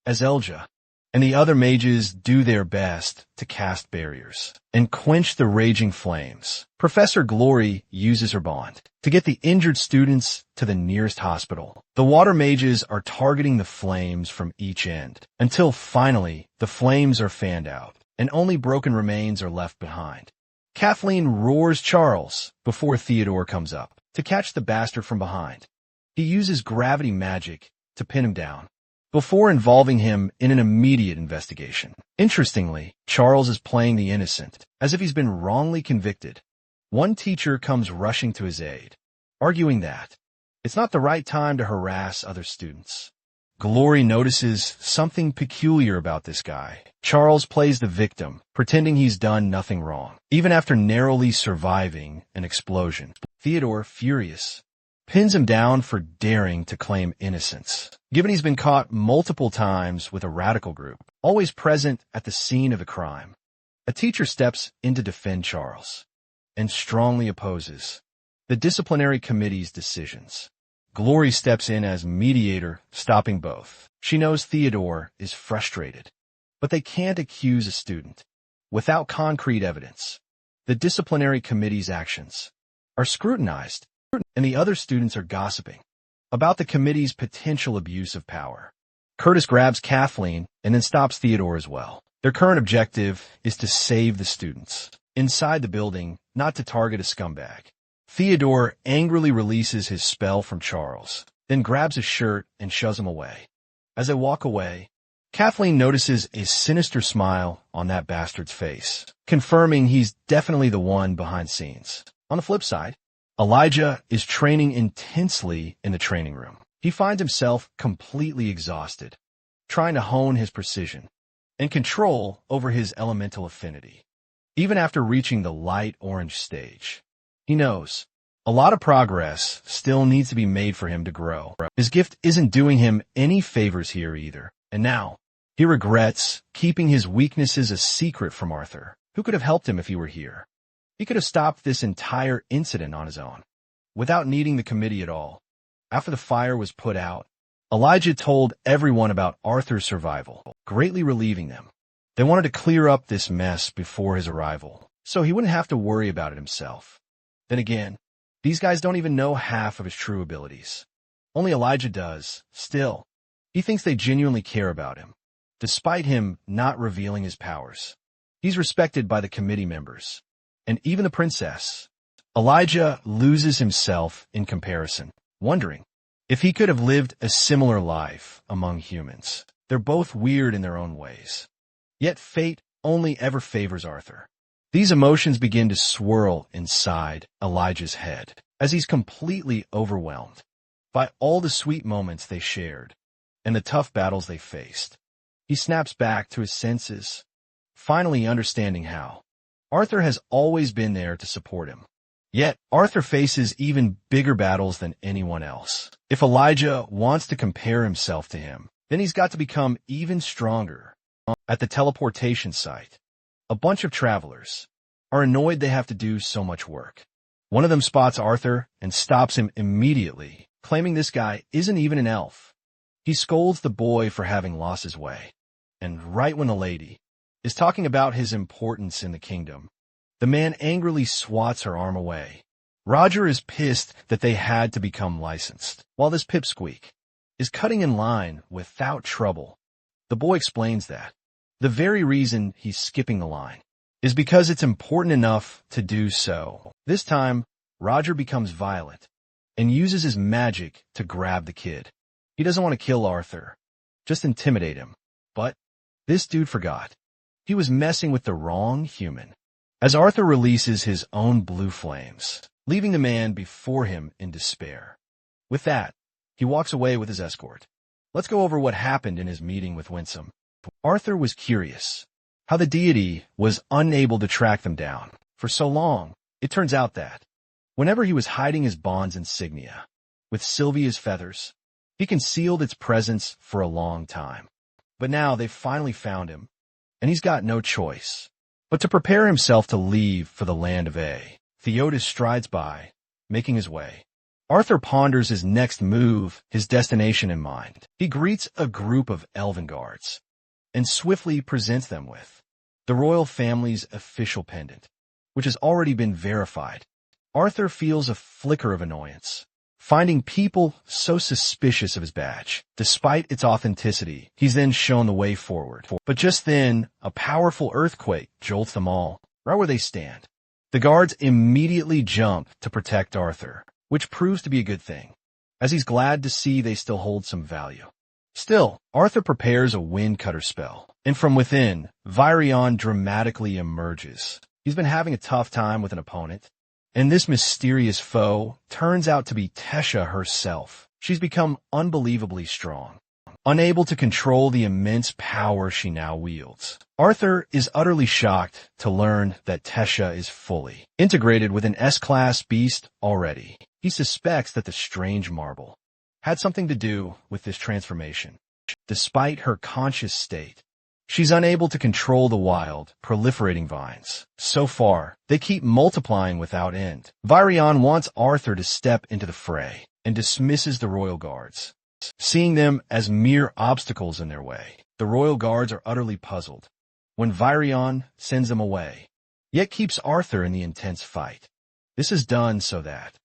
Speaker 1: as Elja and the other mages do their best to cast barriers and quench the raging flames. Professor Glory uses her bond to get the injured students to the nearest hospital. The water mages are targeting the flames from each end until finally the flames are fanned out and only broken remains are left behind. Kathleen roars Charles before Theodore comes up to catch the bastard from behind. He uses gravity magic to pin him down before involving him in an immediate investigation. Interestingly, Charles is playing the innocent, as if he's been wrongly convicted. One teacher comes rushing to his aid, arguing that It's not the right time to harass other students. Glory notices something peculiar about this guy. Charles plays the victim, pretending he's done nothing wrong, even after narrowly surviving an explosion. Theodore, furious, pins him down for daring to claim innocence, given he's been caught multiple times with a radical group, always present at the scene of the crime. A teacher steps in to defend Charles and strongly opposes the disciplinary committee's decisions. Glory steps in as mediator, stopping both. She knows Theodore is frustrated, but they can't accuse a student without concrete evidence. The disciplinary committee's actions are scrutinized, and the other students are gossiping about the committee's potential abuse of power. Curtis grabs Kathleen and then stops Theodore as well. Their current objective is to save the students inside the building, not to target a scumbag. Theodore angrily releases his spell from Charles, then grabs his shirt and shoves him away. As they walk away, Kathleen notices a sinister smile on that bastard's face, confirming he's definitely the one behind scenes. On the flip side, Elijah is training intensely in the training room. He finds himself completely exhausted, trying to hone his precision and control over his elemental affinity. Even after reaching the light orange stage, he knows a lot of progress still needs to be made for him to grow. His gift isn't doing him any favors here either, and now he regrets keeping his weaknesses a secret from Arthur, who could have helped him if he were here. He could have stopped this entire incident on his own, without needing the committee at all. After the fire was put out, Elijah told everyone about Arthur's survival, greatly relieving them. They wanted to clear up this mess before his arrival, so he wouldn't have to worry about it himself. Then again, these guys don't even know half of his true abilities. Only Elijah does. Still, he thinks they genuinely care about him, despite him not revealing his powers. He's respected by the committee members, and even the princess. Elijah loses himself in comparison, wondering if he could have lived a similar life among humans. They're both weird in their own ways. Yet fate only ever favors Arthur. These emotions begin to swirl inside Elijah's head as he's completely overwhelmed by all the sweet moments they shared and the tough battles they faced. He snaps back to his senses, finally understanding how Arthur has always been there to support him. Yet, Arthur faces even bigger battles than anyone else. If Elijah wants to compare himself to him, then he's got to become even stronger. At the teleportation site, a bunch of travelers are annoyed they have to do so much work. One of them spots Arthur and stops him immediately, claiming this guy isn't even an elf. He scolds the boy for having lost his way. And right when the lady is talking about his importance in the kingdom, the man angrily swats her arm away. Roger is pissed that they had to become licensed, while this pipsqueak is cutting in line without trouble. The boy explains that the very reason he's skipping the line is because it's important enough to do so. This time, Roger becomes violent and uses his magic to grab the kid. He doesn't want to kill Arthur, just intimidate him. But this dude forgot. He was messing with the wrong human. As Arthur releases his own blue flames, leaving the man before him in despair. With that, he walks away with his escort. Let's go over what happened in his meeting with Winsome. Arthur was curious how the deity was unable to track them down for so long. It turns out that whenever he was hiding his bond's insignia with Sylvia's feathers, he concealed its presence for a long time. But now they've finally found him, and he's got no choice but to prepare himself to leave for the land of A. Theodos strides by, making his way. Arthur ponders his next move, his destination in mind. He greets a group of elven guards and swiftly presents them with the royal family's official pendant, which has already been verified. Arthur feels a flicker of annoyance, finding people so suspicious of his badge. Despite its authenticity, he's then shown the way forward. But just then, a powerful earthquake jolts them all, right where they stand. The guards immediately jump to protect Arthur, which proves to be a good thing, as he's glad to see they still hold some value. Still, Arthur prepares a wind cutter spell, and from within, Virion dramatically emerges. He's been having a tough time with an opponent, And this mysterious foe turns out to be Tesha herself. She's become unbelievably strong, unable to control the immense power she now wields. Arthur is utterly shocked to learn that Tesha is fully integrated with an S-class beast already. He suspects that the strange marble had something to do with this transformation. Despite her conscious state, she's unable to control the wild, proliferating vines. So far, they keep multiplying without end. Virion wants Arthur to step into the fray and dismisses the royal guards, seeing them as mere obstacles in their way. The royal guards are utterly puzzled when Virion sends them away, yet keeps Arthur in the intense fight. This is done so that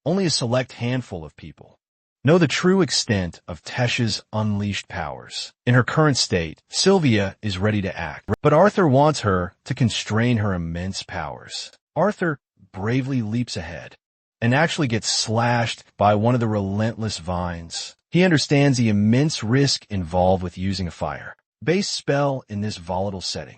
Speaker 1: only a select handful of people know the true extent of Tesha's unleashed powers. In her current state, Sylvia is ready to act, but Arthur wants her to constrain her immense powers. Arthur bravely leaps ahead and actually gets slashed by one of the relentless vines. He understands the immense risk involved with using a fire-based spell in this volatile setting.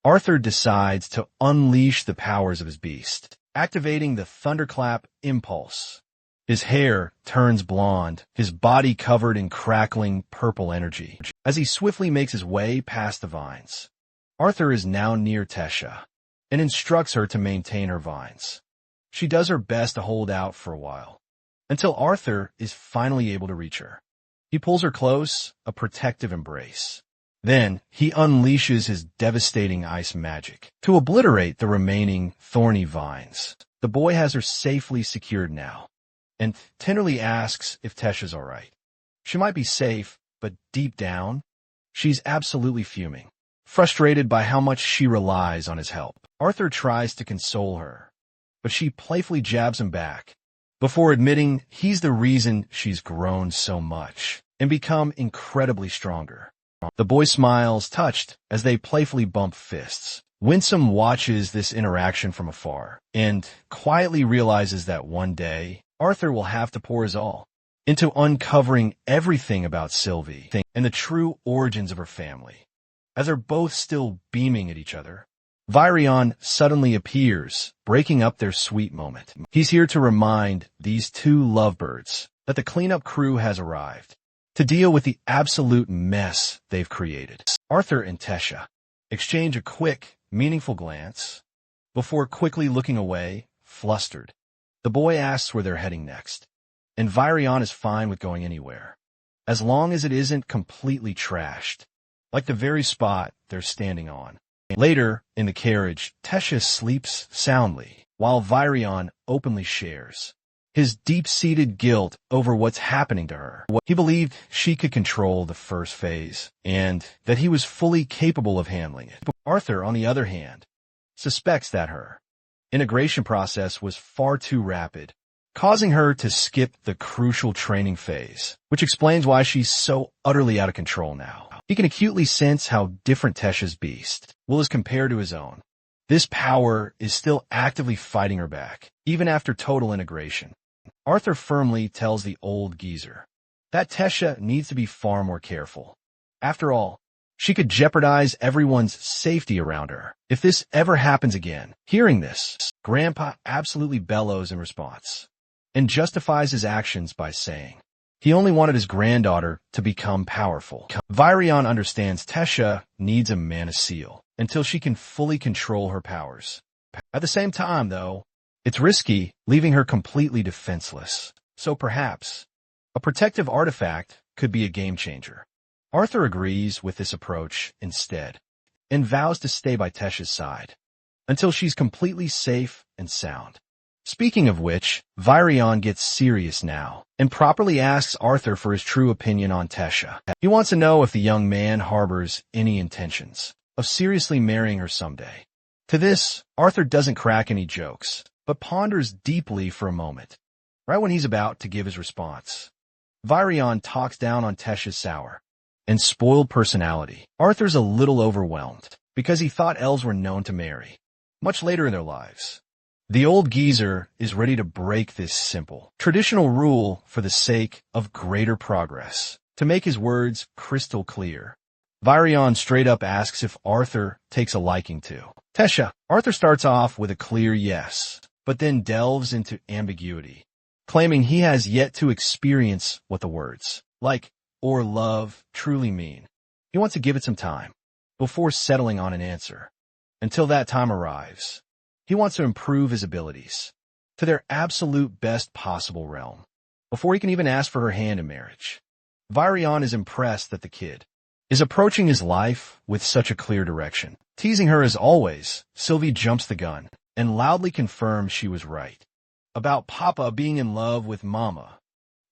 Speaker 1: Arthur decides to unleash the powers of his beast, activating the thunderclap impulse. His hair turns blonde, his body covered in crackling purple energy. As he swiftly makes his way past the vines, Arthur is now near Tesha and instructs her to maintain her vines. She does her best to hold out for a while, until Arthur is finally able to reach her. He pulls her close, a protective embrace. Then he unleashes his devastating ice magic to obliterate the remaining thorny vines. The boy has her safely secured now, and tenderly asks if Tesha's all right. She might be safe, but deep down, she's absolutely fuming, frustrated by how much she relies on his help. Arthur tries to console her, but she playfully jabs him back, before admitting he's the reason she's grown so much and become incredibly stronger. The boy smiles, touched, as they playfully bump fists. Winsome watches this interaction from afar and quietly realizes that one day, Arthur will have to pour his all into uncovering everything about Sylvie and the true origins of her family. As they're both still beaming at each other, Virion suddenly appears, breaking up their sweet moment. He's here to remind these two lovebirds that the cleanup crew has arrived to deal with the absolute mess they've created. Arthur and Tesha exchange a quick, meaningful glance before quickly looking away, flustered. The boy asks where they're heading next, and Virion is fine with going anywhere, as long as it isn't completely trashed, like the very spot they're standing on. Later, in the carriage, Tesha sleeps soundly, while Virion openly shares his deep-seated guilt over what's happening to her. He believed she could control the first phase, and that he was fully capable of handling it. Arthur, on the other hand, suspects that her integration process was far too rapid, causing her to skip the crucial training phase, which explains why she's so utterly out of control now. He can acutely sense how different Tesha's beast will as compared to his own. This power is still actively fighting her back, even after total integration. Arthur firmly tells the old geezer that Tesha needs to be far more careful. After all, she could jeopardize everyone's safety around her if this ever happens again. Hearing this, Grandpa absolutely bellows in response and justifies his actions by saying he only wanted his granddaughter to become powerful. Virion understands Tesha needs a mana seal until she can fully control her powers. At the same time, though, it's risky leaving her completely defenseless. So perhaps a protective artifact could be a game changer. Arthur agrees with this approach instead and vows to stay by Tesha's side until she's completely safe and sound. Speaking of which, Virion gets serious now and properly asks Arthur for his true opinion on Tesha. He wants to know if the young man harbors any intentions of seriously marrying her someday. To this, Arthur doesn't crack any jokes, but ponders deeply for a moment. Right when he's about to give his response, Virion talks down on Tesha's sour and spoiled personality. Arthur's a little overwhelmed because he thought elves were known to marry much later in their lives. The old geezer is ready to break this simple, traditional rule for the sake of greater progress. To make his words crystal clear, Virion straight up asks if Arthur takes a liking to Tesha. Arthur starts off with a clear yes, but then delves into ambiguity, claiming he has yet to experience what the words like or love truly mean. He wants to give it some time before settling on an answer. Until that time arrives, he wants to improve his abilities to their absolute best possible realm before he can even ask for her hand in marriage. Virion is impressed that the kid is approaching his life with such a clear direction. Teasing her as always, Sylvie jumps the gun and loudly confirms she was right about Papa being in love with Mama.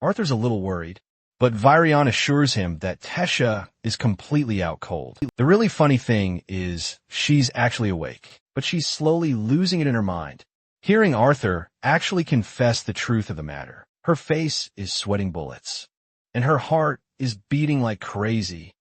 Speaker 1: Arthur's a little worried, but Virion assures him that Tesha is completely out cold. The really funny thing is she's actually awake, but she's slowly losing it in her mind. Hearing Arthur actually confess the truth of the matter, her face is sweating bullets, and her heart is beating like crazy.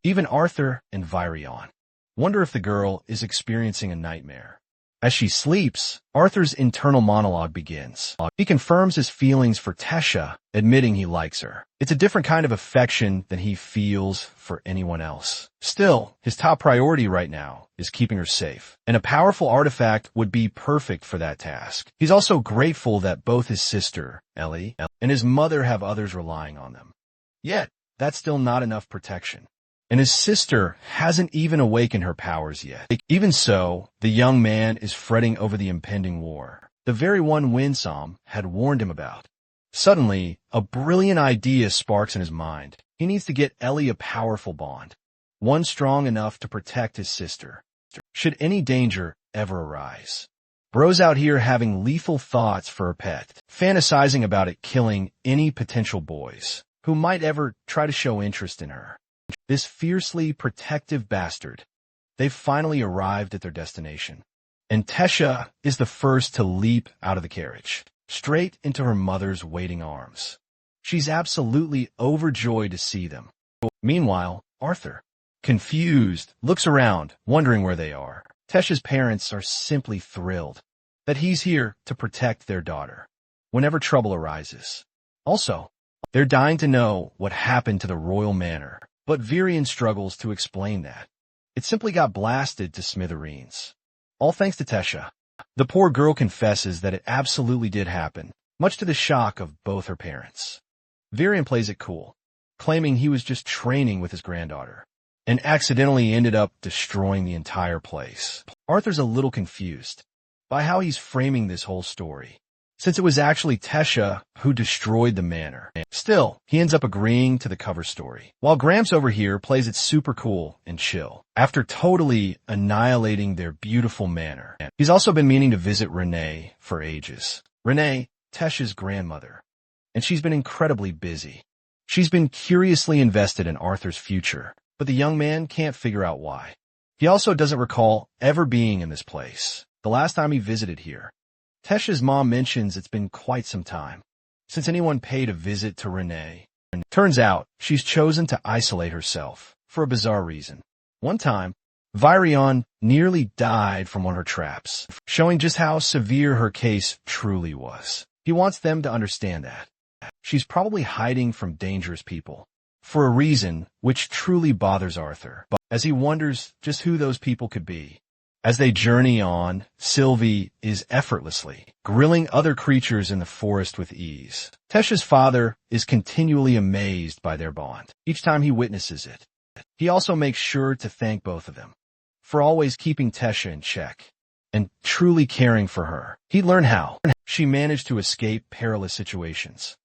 Speaker 1: Even Arthur and Virion wonder if the girl is experiencing a nightmare. As she sleeps, Arthur's internal monologue begins. He confirms his feelings for Tesha, admitting he likes her. It's a different kind of affection than he feels for anyone else. Still, his top priority right now is keeping her safe, and a powerful artifact would be perfect for that task. He's also grateful that both his sister, Ellie, and his mother have others relying on them. Yet, that's still not enough protection. And his sister hasn't even awakened her powers yet. Even so, the young man is fretting over the impending war, the very one Winsome had warned him about. Suddenly, a brilliant idea sparks in his mind. He needs to get Ellie a powerful bond, one strong enough to protect his sister, should any danger ever arise. Bro's out here having lethal thoughts for a pet, fantasizing about it killing any potential boys who might ever try to show interest in her. This fiercely protective bastard. They've finally arrived at their destination, and Tesha is the first to leap out of the carriage, straight into her mother's waiting arms. She's absolutely overjoyed to see them. Meanwhile, Arthur, confused, looks around, wondering where they are. Tesha's parents are simply thrilled that he's here to protect their daughter whenever trouble arises. Also, they're dying to know what happened to the royal manor. But Virion struggles to explain that. It simply got blasted to smithereens. All thanks to Tesha. The poor girl confesses that it absolutely did happen, much to the shock of both her parents. Virion plays it cool, claiming he was just training with his granddaughter, and accidentally ended up destroying the entire place. Arthur's a little confused by how he's framing this whole story, since it was actually Tesha who destroyed the manor. Still, he ends up agreeing to the cover story, while Gramps over here plays it super cool and chill, after totally annihilating their beautiful manor. He's also been meaning to visit Renee for ages. Renee, Tesha's grandmother, and she's been incredibly busy. She's been curiously invested in Arthur's future, but the young man can't figure out why. He also doesn't recall ever being in this place the last time he visited here. Tesha's mom mentions it's been quite some time since anyone paid a visit to Renee. Turns out, she's chosen to isolate herself for a bizarre reason. One time, Virion nearly died from one of her traps, showing just how severe her case truly was. He wants them to understand that she's probably hiding from dangerous people for a reason which truly bothers Arthur, as he wonders just who those people could be. As they journey on, Sylvie is effortlessly grilling other creatures in the forest with ease. Tesha's father is continually amazed by their bond each time he witnesses it. He also makes sure to thank both of them for always keeping Tesha in check and truly caring for her. He learned how she managed to escape perilous situations,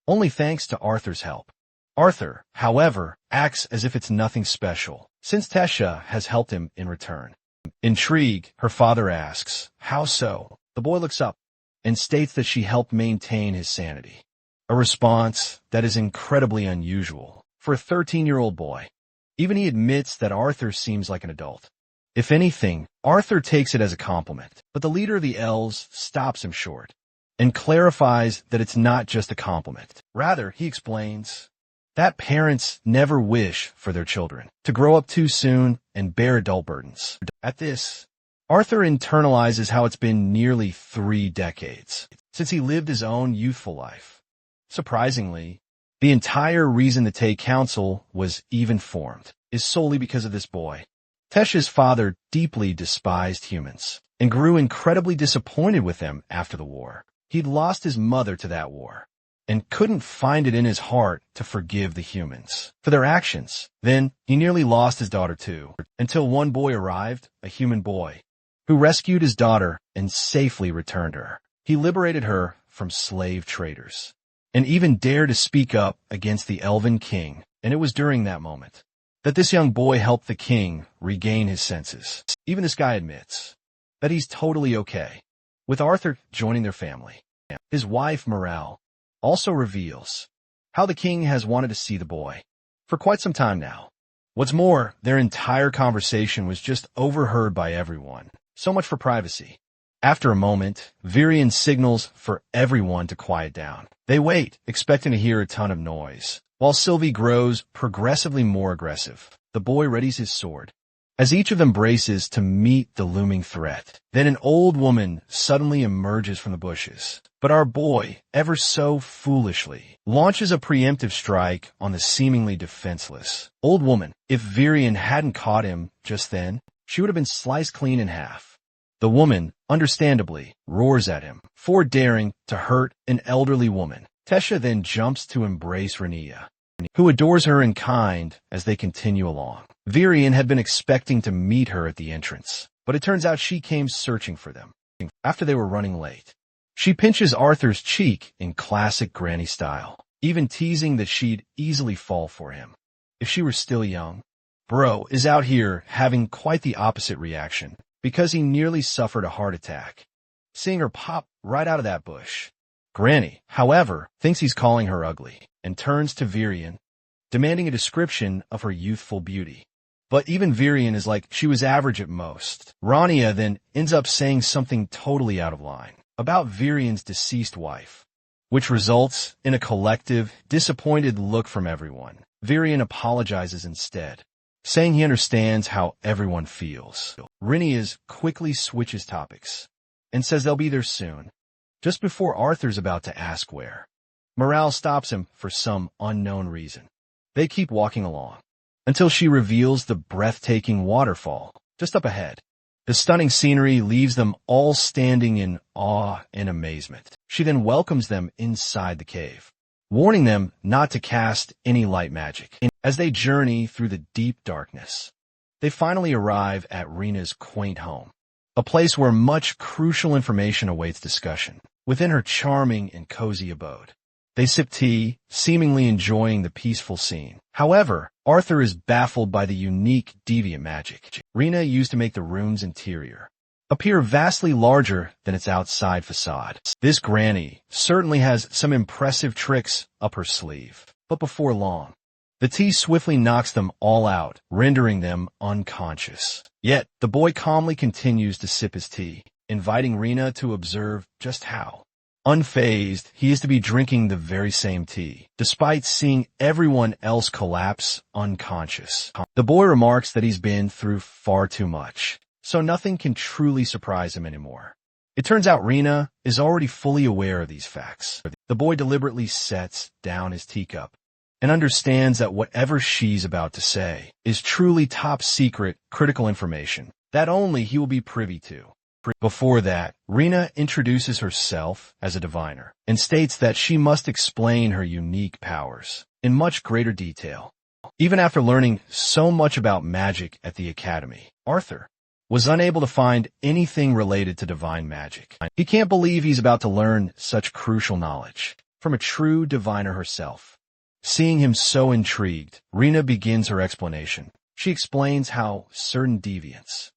Speaker 1: only thanks to Arthur's help. Arthur, however, acts as if it's nothing special, since Tesha has helped him in return. Intrigued, her father asks, "How so?" The boy looks up and states that she helped maintain his sanity, a response that is incredibly unusual for a 13-year-old boy. Even he admits that Arthur seems like an adult. If anything, Arthur takes it as a compliment, but the leader of the elves stops him short and clarifies that it's not just a compliment. Rather, he explains that parents never wish for their children to grow up too soon and bear adult burdens. At this, Arthur internalizes how it's been nearly 3 decades since he lived his own youthful life. Surprisingly, the entire reason the Tay Council was even formed is solely because of this boy. Tesha's father deeply despised humans, and grew incredibly disappointed with them after the war. He'd lost his mother to that war and couldn't find it in his heart to forgive the humans for their actions. Then he nearly lost his daughter too, until one boy arrived, a human boy, who rescued his daughter and safely returned her. He liberated her from slave traders and even dared to speak up against the elven king, and it was during that moment that this young boy helped the king regain his senses. Even this guy admits that he's totally okay with Arthur joining their family. His wife, Morale, also reveals how the king has wanted to see the boy for quite some time now. What's more, their entire conversation was just overheard by everyone. So much for privacy. After a moment, Virion signals for everyone to quiet down. They wait, expecting to hear a ton of noise, while Sylvie grows progressively more aggressive. The boy readies his sword as each of them braces to meet the looming threat. Then an old woman suddenly emerges from the bushes. But our boy, ever so foolishly, launches a preemptive strike on the seemingly defenseless old woman. If Virion hadn't caught him just then, she would have been sliced clean in half. The woman, understandably, roars at him for daring to hurt an elderly woman. Tesha then jumps to embrace Renia, who adores her in kind as they continue along. Virion had been expecting to meet her at the entrance, but it turns out she came searching for them. After they were running late, she pinches Arthur's cheek in classic granny style, even teasing that she'd easily fall for him if she were still young. Bro is out here having quite the opposite reaction because he nearly suffered a heart attack, seeing her pop right out of that bush. Granny, however, thinks he's calling her ugly and turns to Virion, demanding a description of her youthful beauty. But even Virion is like she was average at most. Rania then ends up saying something totally out of line about Virion's deceased wife, which results in a collective, disappointed look from everyone. Virion apologizes instead, saying he understands how everyone feels. Rinias quickly switches topics and says they'll be there soon, just before Arthur's about to ask where. Morale stops him for some unknown reason. They keep walking along until she reveals the breathtaking waterfall just up ahead. The stunning scenery leaves them all standing in awe and amazement. She then welcomes them inside the cave, warning them not to cast any light magic. As they journey through the deep darkness, they finally arrive at Rena's quaint home, a place where much crucial information awaits discussion. Within her charming and cozy abode, they sip tea, seemingly enjoying the peaceful scene. However, Arthur is baffled by the unique deviant magic Rena used to make the room's interior appear vastly larger than its outside facade. This granny certainly has some impressive tricks up her sleeve. But before long, the tea swiftly knocks them all out, rendering them unconscious. Yet, the boy calmly continues to sip his tea, inviting Rena to observe just how unfazed he is to be drinking the very same tea, despite seeing everyone else collapse unconscious. The boy remarks that he's been through far too much, so nothing can truly surprise him anymore. It turns out Rena is already fully aware of these facts. The boy deliberately sets down his teacup and understands that whatever she's about to say is truly top secret critical information that only he will be privy to. Before that, Rena introduces herself as a diviner and states that she must explain her unique powers in much greater detail. Even after learning so much about magic at the academy, Arthur was unable to find anything related to divine magic. He can't believe he's about to learn such crucial knowledge from a true diviner herself. Seeing him so intrigued, Rena begins her explanation. She explains how certain deviants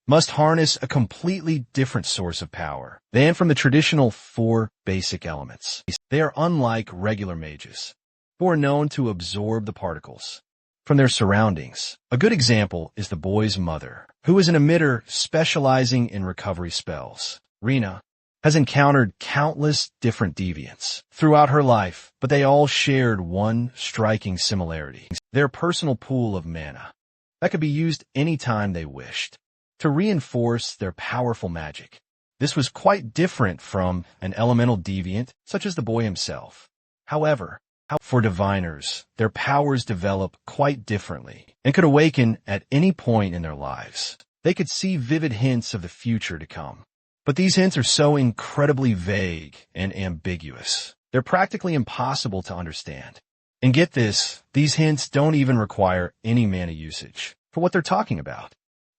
Speaker 1: must harness a completely different source of power than from the traditional 4 basic elements. They are unlike regular mages, who are known to absorb the particles from their surroundings. A good example is the boy's mother, who is an emitter specializing in recovery spells. Rena has encountered countless different deviants throughout her life, but they all shared one striking similarity: their personal pool of mana that could be used anytime they wished to reinforce their powerful magic. This was quite different from an elemental deviant such as the boy himself. However, for diviners, their powers develop quite differently and could awaken at any point in their lives. They could see vivid hints of the future to come. But these hints are so incredibly vague and ambiguous. They're practically impossible to understand. And get this, these hints don't even require any mana usage for what they're talking about.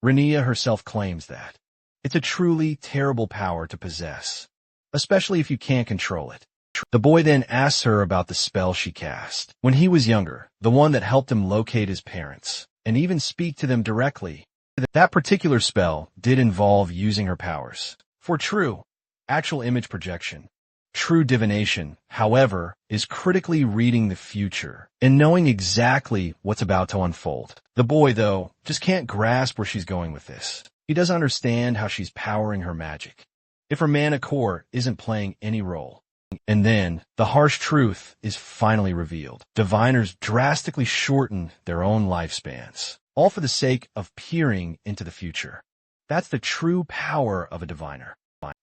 Speaker 1: Rania herself claims that. It's a truly terrible power to possess, especially if you can't control it. The boy then asks her about the spell she cast when he was younger, the one that helped him locate his parents and even speak to them directly. That particular spell did involve using her powers for true, actual image projection. True divination, however, is critically reading the future and knowing exactly what's about to unfold. The boy, though, just can't grasp where she's going with this. He doesn't understand how she's powering her magic, if her mana core isn't playing any role. And then, the harsh truth is finally revealed. Diviners drastically shorten their own lifespans, all for the sake of peering into the future. That's the true power of a diviner.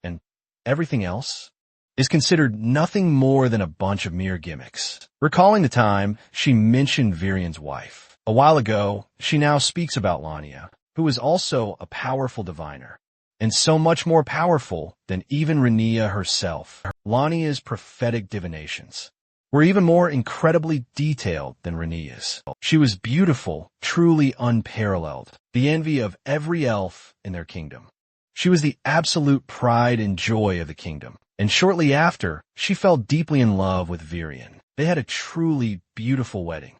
Speaker 1: And everything else is considered nothing more than a bunch of mere gimmicks. Recalling the time she mentioned Virian's wife a while ago, she now speaks about Lania, who is also a powerful diviner, and so much more powerful than even Rania herself. Lania's prophetic divinations were even more incredibly detailed than Rania's. She was beautiful, truly unparalleled, the envy of every elf in their kingdom. She was the absolute pride and joy of the kingdom. And shortly after, she fell deeply in love with Virian. They had a truly beautiful wedding.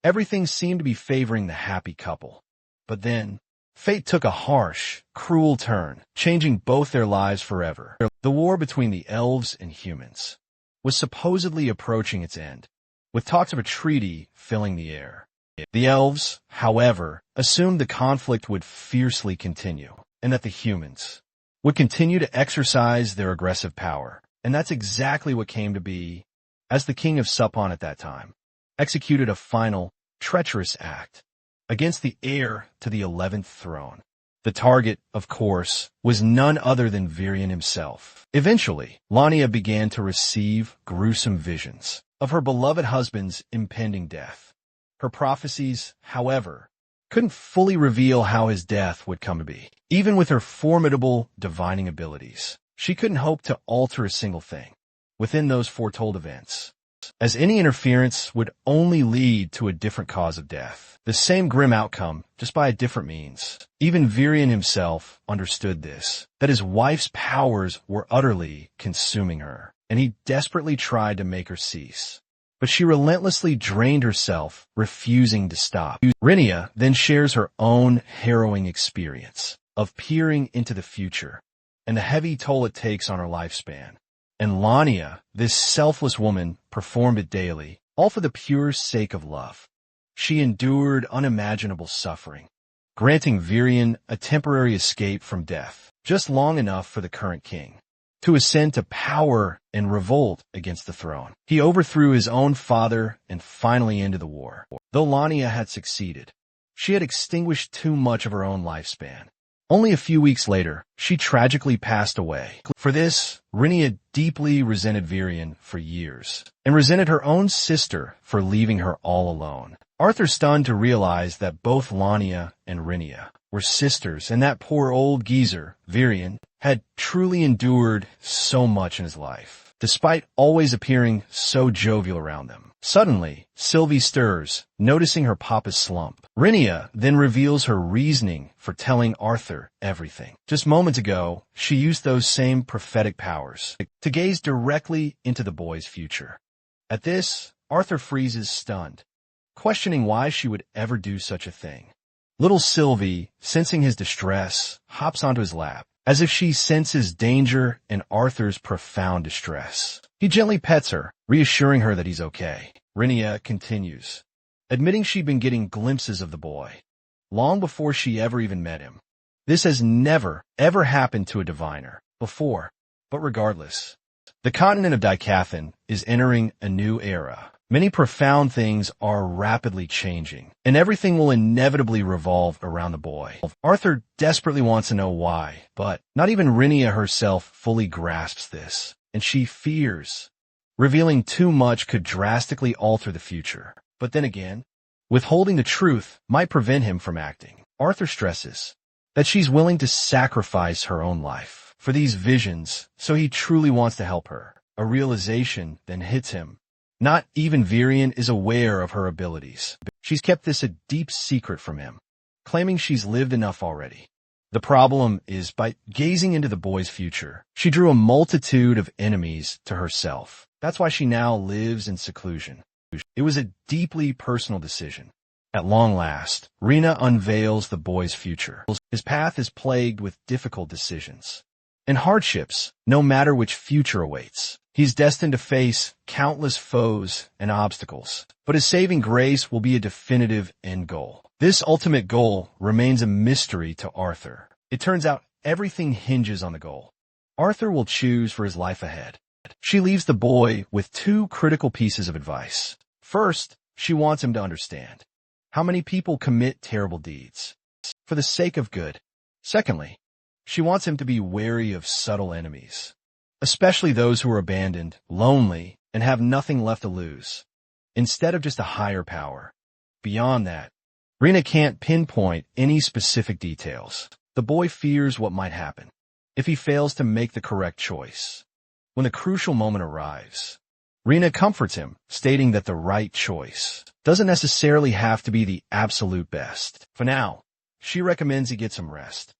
Speaker 1: Everything seemed to be favoring the happy couple. But then, fate took a harsh, cruel turn, changing both their lives forever. The war between the elves and humans was supposedly approaching its end, with talks of a treaty filling the air. The elves, however, assumed the conflict would fiercely continue, and that the humans would continue to exercise their aggressive power. And that's exactly what came to be, as the king of Supon at that time executed a final, treacherous act against the heir to the 11th throne. The target, of course, was none other than Virian himself. Eventually, Lania began to receive gruesome visions of her beloved husband's impending death. Her prophecies, however, couldn't fully reveal how his death would come to be. Even with her formidable divining abilities, she couldn't hope to alter a single thing within those foretold events, as any interference would only lead to a different cause of death. The same grim outcome, just by a different means. Even Virian himself understood this, that his wife's powers were utterly consuming her, and he desperately tried to make her cease. But she relentlessly drained herself, refusing to stop. Rania then shares her own harrowing experience of peering into the future and the heavy toll it takes on her lifespan. And Lania, this selfless woman, performed it daily, all for the pure sake of love. She endured unimaginable suffering, granting Virian a temporary escape from death, just long enough for the current king to ascend to power and revolt against the throne. He overthrew his own father and finally ended the war. Though Lania had succeeded, she had extinguished too much of her own lifespan. Only a few weeks later, she tragically passed away. For this, Rania deeply resented Virian for years, and resented her own sister for leaving her all alone. Arthur's stunned to realize that both Lania and Rania were sisters, and that poor old geezer, Virian, had truly endured so much in his life, despite always appearing so jovial around them. Suddenly, Sylvie stirs, noticing her papa's slump. Rania then reveals her reasoning for telling Arthur everything. Just moments ago, she used those same prophetic powers to gaze directly into the boy's future. At this, Arthur freezes stunned, questioning why she would ever do such a thing. Little Sylvie, sensing his distress, hops onto his lap, as if she senses danger and Arthur's profound distress. He gently pets her, reassuring her that he's okay. Rania continues, admitting she'd been getting glimpses of the boy, long before she ever even met him. This has never, ever happened to a diviner before, but regardless, the continent of Dicathan is entering a new era. Many profound things are rapidly changing, and everything will inevitably revolve around the boy. Arthur desperately wants to know why, but not even Rania herself fully grasps this, and she fears revealing too much could drastically alter the future. But then again, withholding the truth might prevent him from acting. Arthur stresses that she's willing to sacrifice her own life for these visions, so he truly wants to help her. A realization then hits him. Not even Virian is aware of her abilities. She's kept this a deep secret from him, claiming she's lived enough already. The problem is, by gazing into the boy's future, she drew a multitude of enemies to herself. That's why she now lives in seclusion. It was a deeply personal decision. At long last, Rina unveils the boy's future. His path is plagued with difficult decisions and hardships, no matter which future awaits. He's destined to face countless foes and obstacles, but his saving grace will be a definitive end goal. This ultimate goal remains a mystery to Arthur. It turns out everything hinges on the goal Arthur will choose for his life ahead. She leaves the boy with two critical pieces of advice. First, she wants him to understand how many people commit terrible deeds for the sake of good. Secondly, she wants him to be wary of subtle enemies, especially those who are abandoned, lonely, and have nothing left to lose, instead of just a higher power. Beyond that, Rina can't pinpoint any specific details. The boy fears what might happen if he fails to make the correct choice. When the crucial moment arrives, Rina comforts him, stating that the right choice doesn't necessarily have to be the absolute best. For now, she recommends he get some rest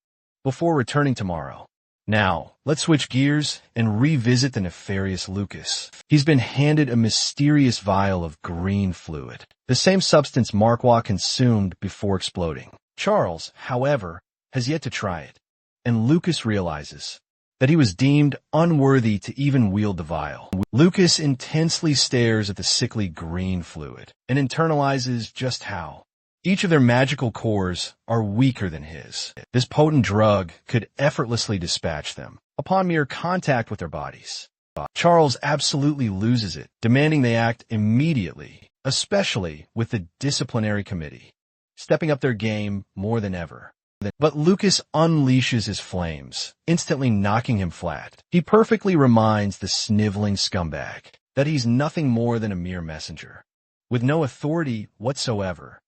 Speaker 1: before returning tomorrow. Now, let's switch gears and revisit the nefarious Lucas. He's been handed a mysterious vial of green fluid, the same substance Manhwa consumed before exploding. Charles, however, has yet to try it, and Lucas realizes that he was deemed unworthy to even wield the vial. Lucas intensely stares at the sickly green fluid and internalizes just how each of their magical cores are weaker than his. This potent drug could effortlessly dispatch them upon mere contact with their bodies. Charles absolutely loses it, demanding they act immediately, especially with the disciplinary committee stepping up their game more than ever. But Lucas unleashes his flames, instantly knocking him flat. He perfectly reminds the sniveling scumbag that he's nothing more than a mere messenger, with no authority whatsoever.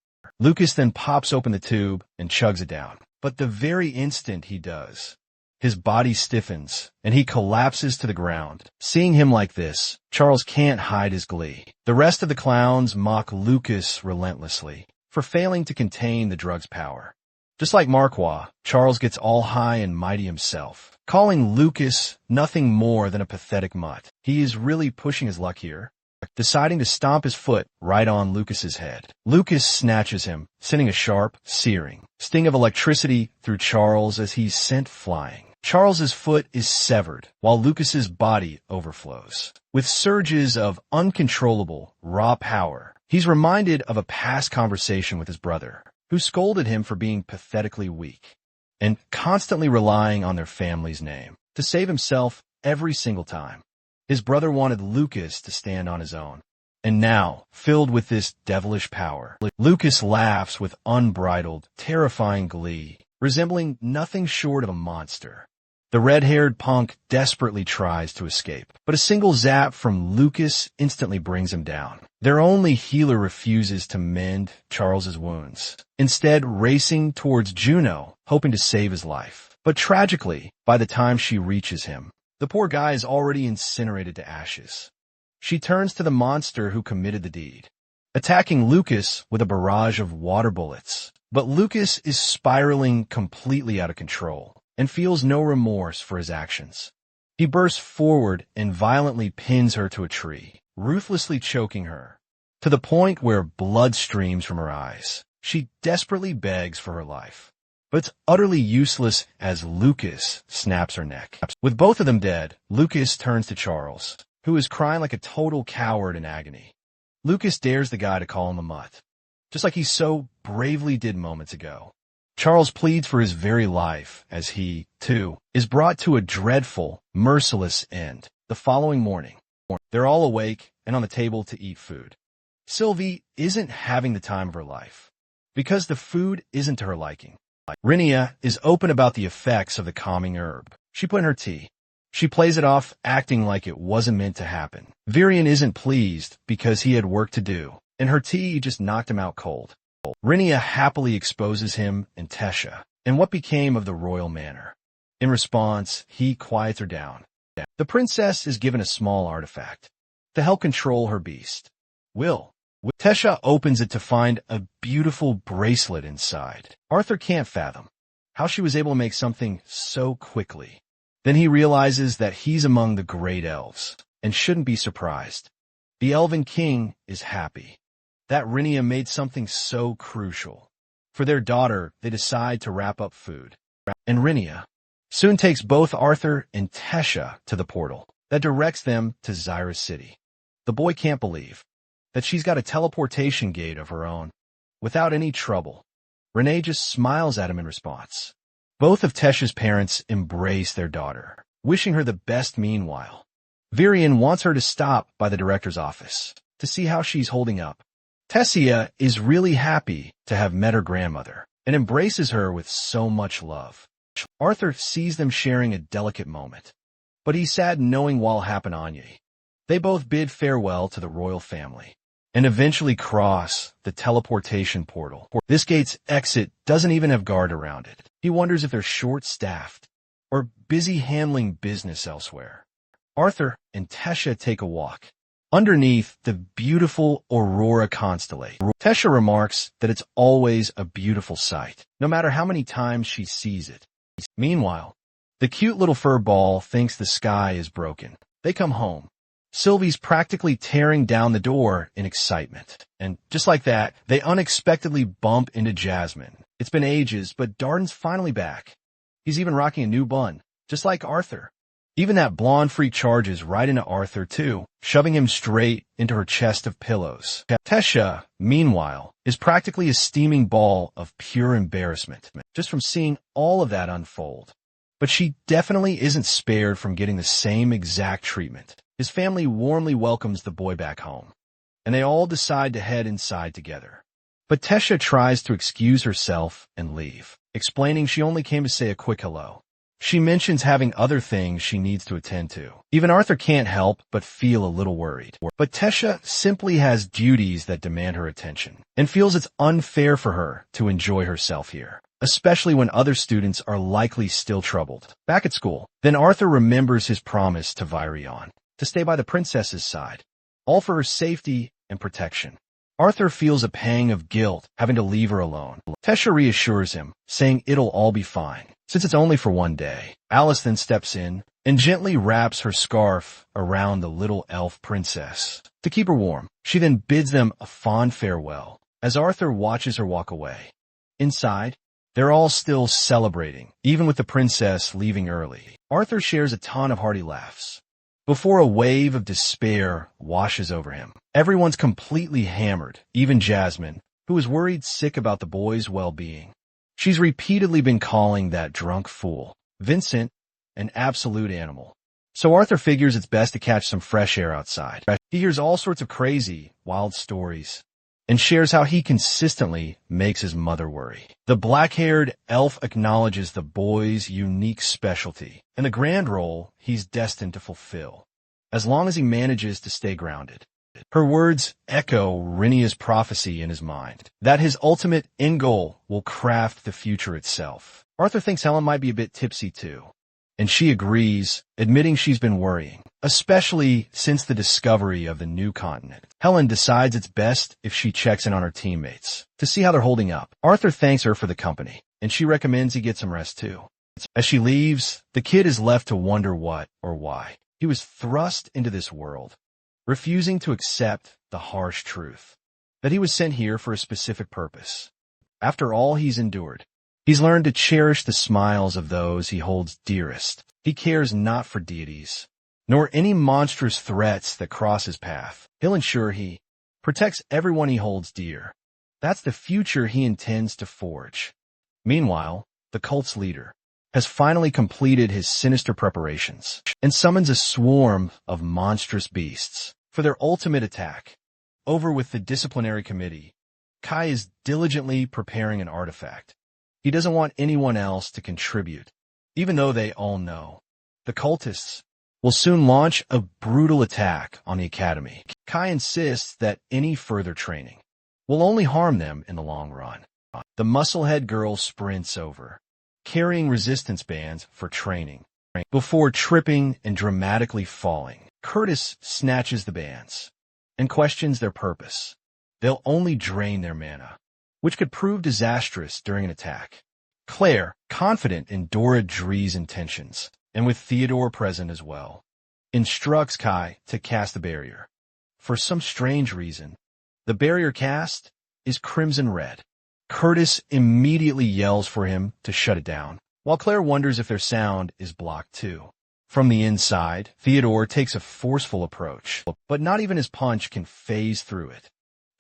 Speaker 1: Lucas then pops open the tube and chugs it down. But the very instant he does, his body stiffens and he collapses to the ground. Seeing him like this, Charles can't hide his glee. The rest of the clowns mock Lucas relentlessly for failing to contain the drug's power. Just like Manhwa, Charles gets all high and mighty himself, calling Lucas nothing more than a pathetic mutt. He is really pushing his luck here, deciding to stomp his foot right on Lucas's head. Lucas snatches him, sending a sharp, searing sting of electricity through Charles as he's sent flying. Charles's foot is severed, while Lucas's body overflows. With surges of uncontrollable, raw power, he's reminded of a past conversation with his brother, who scolded him for being pathetically weak and constantly relying on their family's name to save himself every single time. His brother wanted Lucas to stand on his own. And now, filled with this devilish power, Lucas laughs with unbridled, terrifying glee, resembling nothing short of a monster. The red-haired punk desperately tries to escape, but a single zap from Lucas instantly brings him down. Their only healer refuses to mend Charles's wounds, instead racing towards Juno, hoping to save his life. But tragically, by the time she reaches him, the poor guy is already incinerated to ashes. She turns to the monster who committed the deed, attacking Lucas with a barrage of water bullets. But Lucas is spiraling completely out of control and feels no remorse for his actions. He bursts forward and violently pins her to a tree, ruthlessly choking her, to the point where blood streams from her eyes. She desperately begs for her life, but it's utterly useless as Lucas snaps her neck. With both of them dead, Lucas turns to Charles, who is crying like a total coward in agony. Lucas dares the guy to call him a mutt, just like he so bravely did moments ago. Charles pleads for his very life as he, too, is brought to a dreadful, merciless end. The following morning, they're all awake and on the table to eat food. Sylvie isn't having the time of her life because the food isn't to her liking. Rina is open about the effects of the calming herb she put in her tea. She plays it off, acting like it wasn't meant to happen. Virian isn't pleased because he had work to do, and her tea just knocked him out cold. Rina happily exposes him and Tesha And what became of the royal manor? In response, he quiets her down. The princess is given a small artifact to help control her beast. Tesha opens it to find a beautiful bracelet inside. Arthur can't fathom how she was able to make something so quickly. Then he realizes that he's among the great elves and shouldn't be surprised. The Elven King is happy that Renia made something so crucial. For their daughter, they decide to wrap up food. And Renia soon takes both Arthur and Tesha to the portal that directs them to Zyra's city. The boy can't believe that she's got a teleportation gate of her own without any trouble. Renee just smiles at him in response. Both of Tesha's parents embrace their daughter, wishing her the best. Meanwhile, Virian wants her to stop by the director's office to see how she's holding up. Tessia is really happy to have met her grandmother and embraces her with so much love. Arthur sees them sharing a delicate moment, but he's sad knowing what will happen on Anye. They both bid farewell to the royal family and eventually cross the teleportation portal. This gate's exit doesn't even have guard around it. He wonders if they're short-staffed or busy handling business elsewhere. Arthur and Tesha take a walk underneath the beautiful Aurora constellation. Tesha remarks that it's always a beautiful sight, no matter how many times she sees it. Meanwhile, the cute little fur ball thinks the sky is broken. They come home. Sylvie's practically tearing down the door in excitement. And just like that, they unexpectedly bump into Jasmine. It's been ages, but Darden's finally back. He's even rocking a new bun, just like Arthur. Even that blonde freak charges right into Arthur, too, shoving him straight into her chest of pillows. Tesha, meanwhile, is practically a steaming ball of pure embarrassment, just from seeing all of that unfold. But she definitely isn't spared from getting the same exact treatment. His family warmly welcomes the boy back home, and they all decide to head inside together. But Tesha tries to excuse herself and leave, explaining she only came to say a quick hello. She mentions having other things she needs to attend to. Even Arthur can't help but feel a little worried. But Tesha simply has duties that demand her attention, and feels it's unfair for her to enjoy herself here, especially when other students are likely still troubled. Back at school, then Arthur remembers his promise to Virion to stay by the princess's side, all for her safety and protection. Arthur feels a pang of guilt having to leave her alone. Tesha reassures him, saying it'll all be fine, since it's only for one day. Alice then steps in and gently wraps her scarf around the little elf princess to keep her warm. She then bids them a fond farewell as Arthur watches her walk away. Inside, they're all still celebrating, even with the princess leaving early. Arthur shares a ton of hearty laughs before a wave of despair washes over him. Everyone's completely hammered, even Jasmine, who is worried sick about the boy's well-being. She's repeatedly been calling that drunk fool, Vincent, an absolute animal. So Arthur figures it's best to catch some fresh air outside. He hears all sorts of crazy, wild stories, and shares how he consistently makes his mother worry. The black-haired elf acknowledges the boy's unique specialty and the grand role he's destined to fulfill, as long as he manages to stay grounded. Her words echo Renia's prophecy in his mind, that his ultimate end goal will craft the future itself. Arthur thinks Helen might be a bit tipsy too, and she agrees, admitting she's been worrying, especially since the discovery of the new continent. Helen decides it's best if she checks in on her teammates to see how they're holding up. Arthur thanks her for the company, and she recommends he get some rest too. As she leaves, the kid is left to wonder what or why he was thrust into this world, refusing to accept the harsh truth that he was sent here for a specific purpose. After all he's endured, he's learned to cherish the smiles of those he holds dearest. He cares not for deities, nor any monstrous threats that cross his path. He'll ensure he protects everyone he holds dear. That's the future he intends to forge. Meanwhile, the cult's leader has finally completed his sinister preparations and summons a swarm of monstrous beasts for their ultimate attack. Over with the disciplinary committee, Kai is diligently preparing an artifact. He doesn't want anyone else to contribute, even though they all know. The cultists will soon launch a brutal attack on the academy. Kai insists that any further training will only harm them in the long run. The musclehead girl sprints over carrying resistance bands for training. Before tripping and dramatically falling, Curtis snatches the bands and questions their purpose. They'll only drain their mana, which could prove disastrous during an attack. Claire, confident in Dora Dree's intentions, and with Theodore present as well, instructs Kai to cast the barrier. For some strange reason, the barrier cast is crimson red. Curtis immediately yells for him to shut it down, while Claire wonders if their sound is blocked too. From the inside, Theodore takes a forceful approach, but not even his punch can phase through it.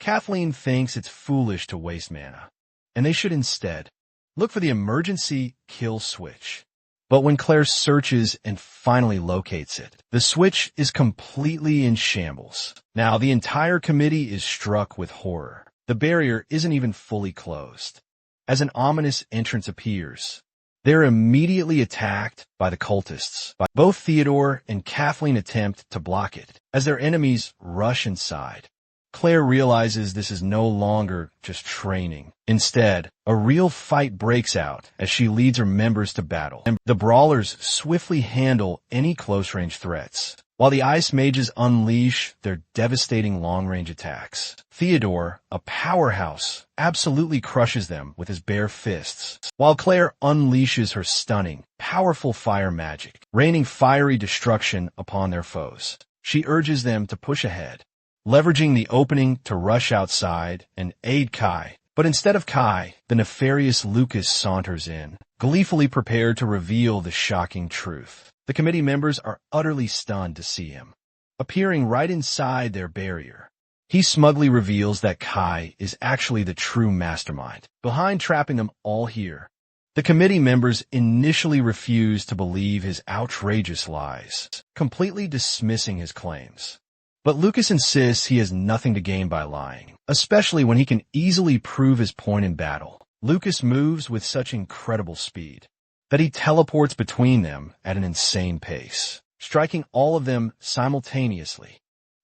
Speaker 1: Kathleen thinks it's foolish to waste mana, and they should instead look for the emergency kill switch. But when Claire searches and finally locates it, the switch is completely in shambles. Now the entire committee is struck with horror. The barrier isn't even fully closed. As an ominous entrance appears, they're immediately attacked by the cultists. Both Theodore and Kathleen attempt to block it as their enemies rush inside. Claire realizes this is no longer just training. Instead, a real fight breaks out as she leads her members to battle. The brawlers swiftly handle any close-range threats, while the ice mages unleash their devastating long-range attacks. Theodore, a powerhouse, absolutely crushes them with his bare fists, while Claire unleashes her stunning, powerful fire magic, raining fiery destruction upon their foes. She urges them to push ahead, leveraging the opening to rush outside and aid Kai. But instead of Kai, the nefarious Lucas saunters in, gleefully prepared to reveal the shocking truth. The committee members are utterly stunned to see him, appearing right inside their barrier. He smugly reveals that Kai is actually the true mastermind behind trapping them all here. The committee members initially refuse to believe his outrageous lies, completely dismissing his claims. But Lucas insists he has nothing to gain by lying, especially when he can easily prove his point in battle. Lucas moves with such incredible speed that he teleports between them at an insane pace, striking all of them simultaneously.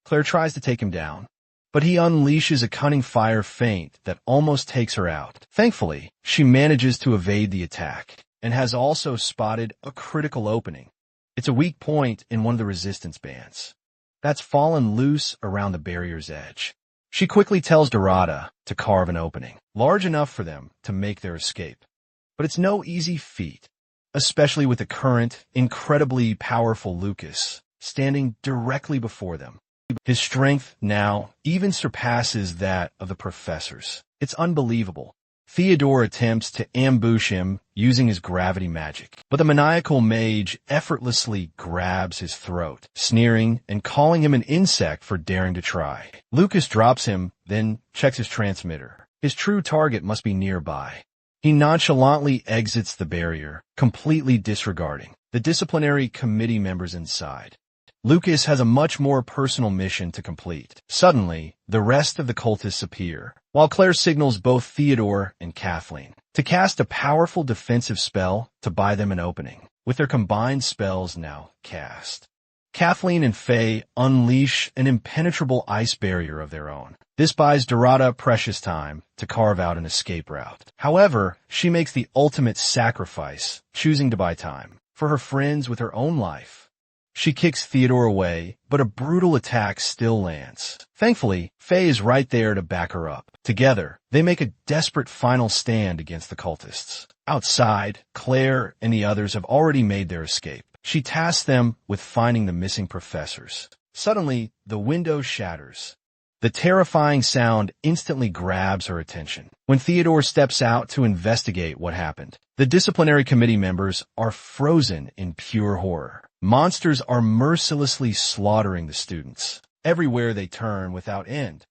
Speaker 1: Claire tries to take him down, but he unleashes a cunning fire feint that almost takes her out. Thankfully, she manages to evade the attack and has also spotted a critical opening. It's a weak point in one of the resistance bands that's fallen loose around the barrier's edge. She quickly tells Dorada to carve an opening, large enough for them to make their escape. But it's no easy feat, especially with the current, incredibly powerful Lucas standing directly before them. His strength now even surpasses that of the professor's. It's unbelievable. Theodore attempts to ambush him using his gravity magic, but the maniacal mage effortlessly grabs his throat, sneering and calling him an insect for daring to try. Lucas drops him, then checks his transmitter. His true target must be nearby. He nonchalantly exits the barrier, completely disregarding the disciplinary committee members inside. Lucas has a much more personal mission to complete. Suddenly, the rest of the cultists appear, while Claire signals both Theodore and Kathleen to cast a powerful defensive spell to buy them an opening, with their combined spells now cast. Kathleen and Faye unleash an impenetrable ice barrier of their own. This buys Dorada precious time to carve out an escape route. However, she makes the ultimate sacrifice, choosing to buy time for her friends with her own life. She kicks Theodore away, but a brutal attack still lands. Thankfully, Faye is right there to back her up. Together, they make a desperate final stand against the cultists. Outside, Claire and the others have already made their escape. She tasks them with finding the missing professors. Suddenly, the window shatters. The terrifying sound instantly grabs her attention. When Theodore steps out to investigate what happened, the disciplinary committee members are frozen in pure horror. Monsters are mercilessly slaughtering the students everywhere they turn without end.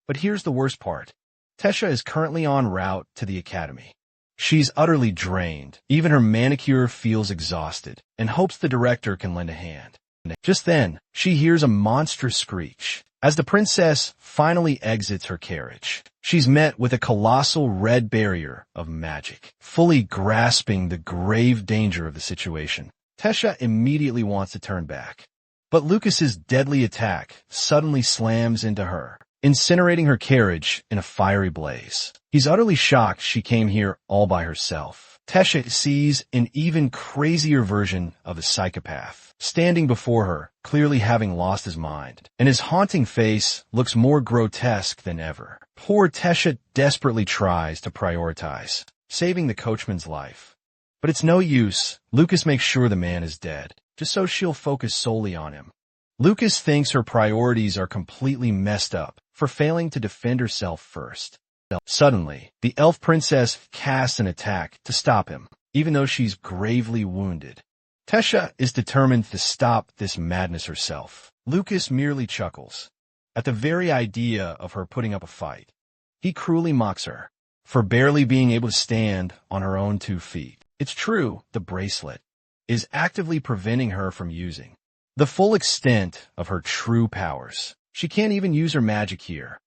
Speaker 1: But here's the worst part. Tesha is currently en route to the academy. She's utterly drained. Even her manicure feels exhausted and hopes the director can lend a hand. Just then, she hears a monstrous screech. As the princess finally exits her carriage, she's met with a colossal red barrier of magic, fully grasping the grave danger of the situation. Tesha immediately wants to turn back, but Lucas's deadly attack suddenly slams into her, incinerating her carriage in a fiery blaze. He's utterly shocked she came here all by herself. Tesha sees an even crazier version of the psychopath, standing before her, clearly having lost his mind, and his haunting face looks more grotesque than ever. Poor Tesha desperately tries to prioritize saving the coachman's life. But it's no use. Lucas makes sure the man is dead, just so she'll focus solely on him. Lucas thinks her priorities are completely messed up for failing to defend herself first. Suddenly, the elf princess casts an attack to stop him, even though she's gravely wounded. Tesha is determined to stop this madness herself. Lucas merely chuckles at the very idea of her putting up a fight. He cruelly mocks her for barely being able to stand on her own 2 feet. It's true, the bracelet is actively preventing her from using the full extent of her true powers. She can't even use her magic here.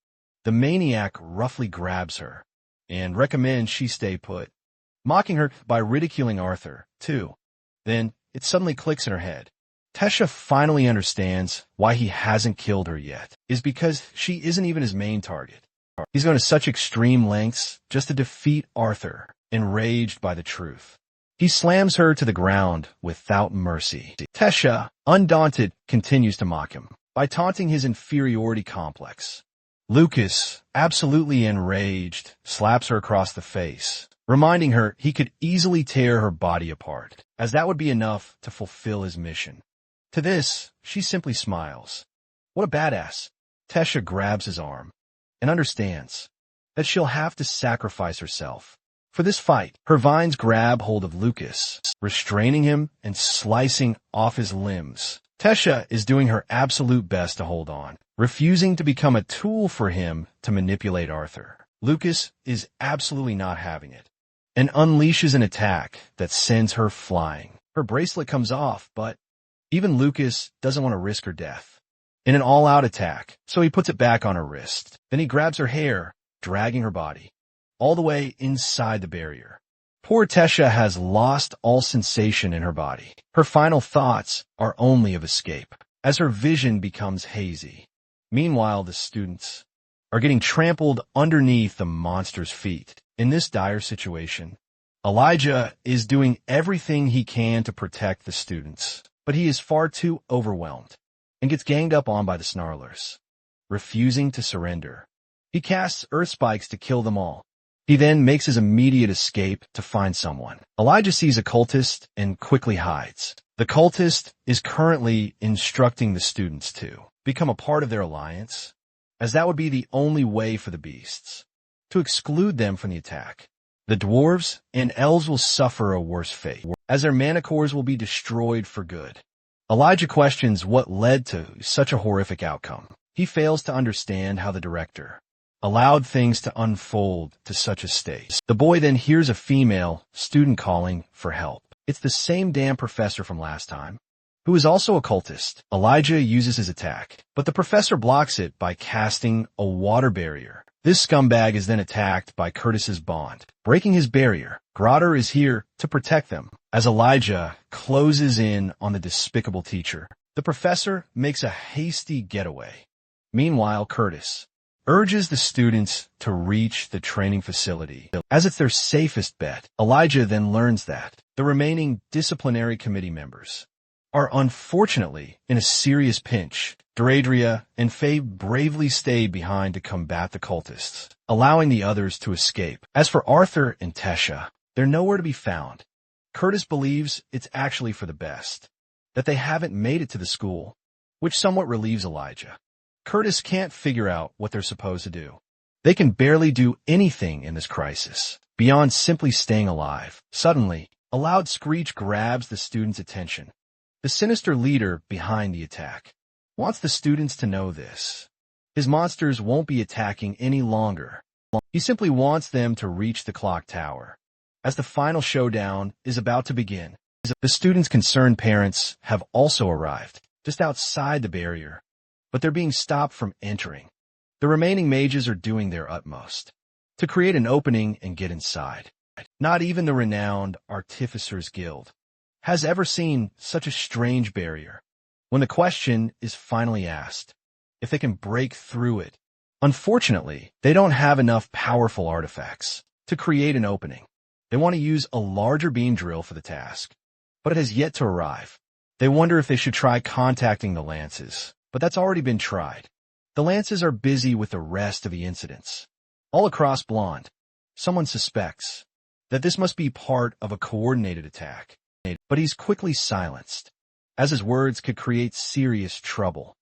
Speaker 1: The maniac roughly grabs her and recommends she stay put, mocking her by ridiculing Arthur, too. Then it suddenly clicks in her head. Tesha finally understands why he hasn't killed her yet, is because she isn't even his main target. He's going to such extreme lengths just to defeat Arthur, enraged by the truth. He slams her to the ground without mercy. Tesha, undaunted, continues to mock him by taunting his inferiority complex. Lucas, absolutely enraged, slaps her across the face, reminding her he could easily tear her body apart, as that would be enough to fulfill his mission. To this, she simply smiles. What a badass. Tesha grabs his arm and understands that she'll have to sacrifice herself for this fight. Her vines grab hold of Lucas, restraining him and slicing off his limbs. Tesha is doing her absolute best to hold on, refusing to become a tool for him to manipulate Arthur. Lucas is absolutely not having it and unleashes an attack that sends her flying. Her bracelet comes off, but even Lucas doesn't want to risk her death in an all-out attack, so he puts it back on her wrist. Then he grabs her hair, dragging her body all the way inside the barrier. Poor Tesha has lost all sensation in her body. Her final thoughts are only of escape, as her vision becomes hazy. Meanwhile, the students are getting trampled underneath the monster's feet. In this dire situation, Elijah is doing everything he can to protect the students, but he is far too overwhelmed and gets ganged up on by the snarlers, refusing to surrender. He casts earth spikes to kill them all. He then makes his immediate escape to find someone. Elijah sees a cultist and quickly hides. The cultist is currently instructing the students to become a part of their alliance, as that would be the only way for the beasts to exclude them from the attack. The dwarves and elves will suffer a worse fate, as their mana cores will be destroyed for good. Elijah questions what led to such a horrific outcome. He fails to understand how the director allowed things to unfold to such a state. The boy then hears a female student calling for help. It's the same damn professor from last time, who is also a cultist. Elijah uses his attack, but the professor blocks it by casting a water barrier. This scumbag is then attacked by Curtis's bond, breaking his barrier. Grotter is here to protect them. As Elijah closes in on the despicable teacher, the professor makes a hasty getaway. Meanwhile, Curtis urges the students to reach the training facility, as it's their safest bet. Elijah then learns that the remaining disciplinary committee members are unfortunately in a serious pinch. Deirdre and Faye bravely stay behind to combat the cultists, allowing the others to escape. As for Arthur and Tesha, they're nowhere to be found. Curtis believes it's actually for the best that they haven't made it to the school, which somewhat relieves Elijah. Curtis can't figure out what they're supposed to do. They can barely do anything in this crisis, beyond simply staying alive. Suddenly, a loud screech grabs the students' attention. The sinister leader behind the attack wants the students to know this. His monsters won't be attacking any longer. He simply wants them to reach the clock tower, as the final showdown is about to begin. The students' concerned parents have also arrived, just outside the barrier, but they're being stopped from entering. The remaining mages are doing their utmost to create an opening and get inside. Not even the renowned Artificers Guild has ever seen such a strange barrier. When the question is finally asked if they can break through it, unfortunately, they don't have enough powerful artifacts to create an opening. They want to use a larger beam drill for the task, but it has yet to arrive. They wonder if they should try contacting the lances, but that's already been tried. The lances are busy with the rest of the incidents. All across Blonde, someone suspects that this must be part of a coordinated attack, but he's quickly silenced, as his words could create serious trouble.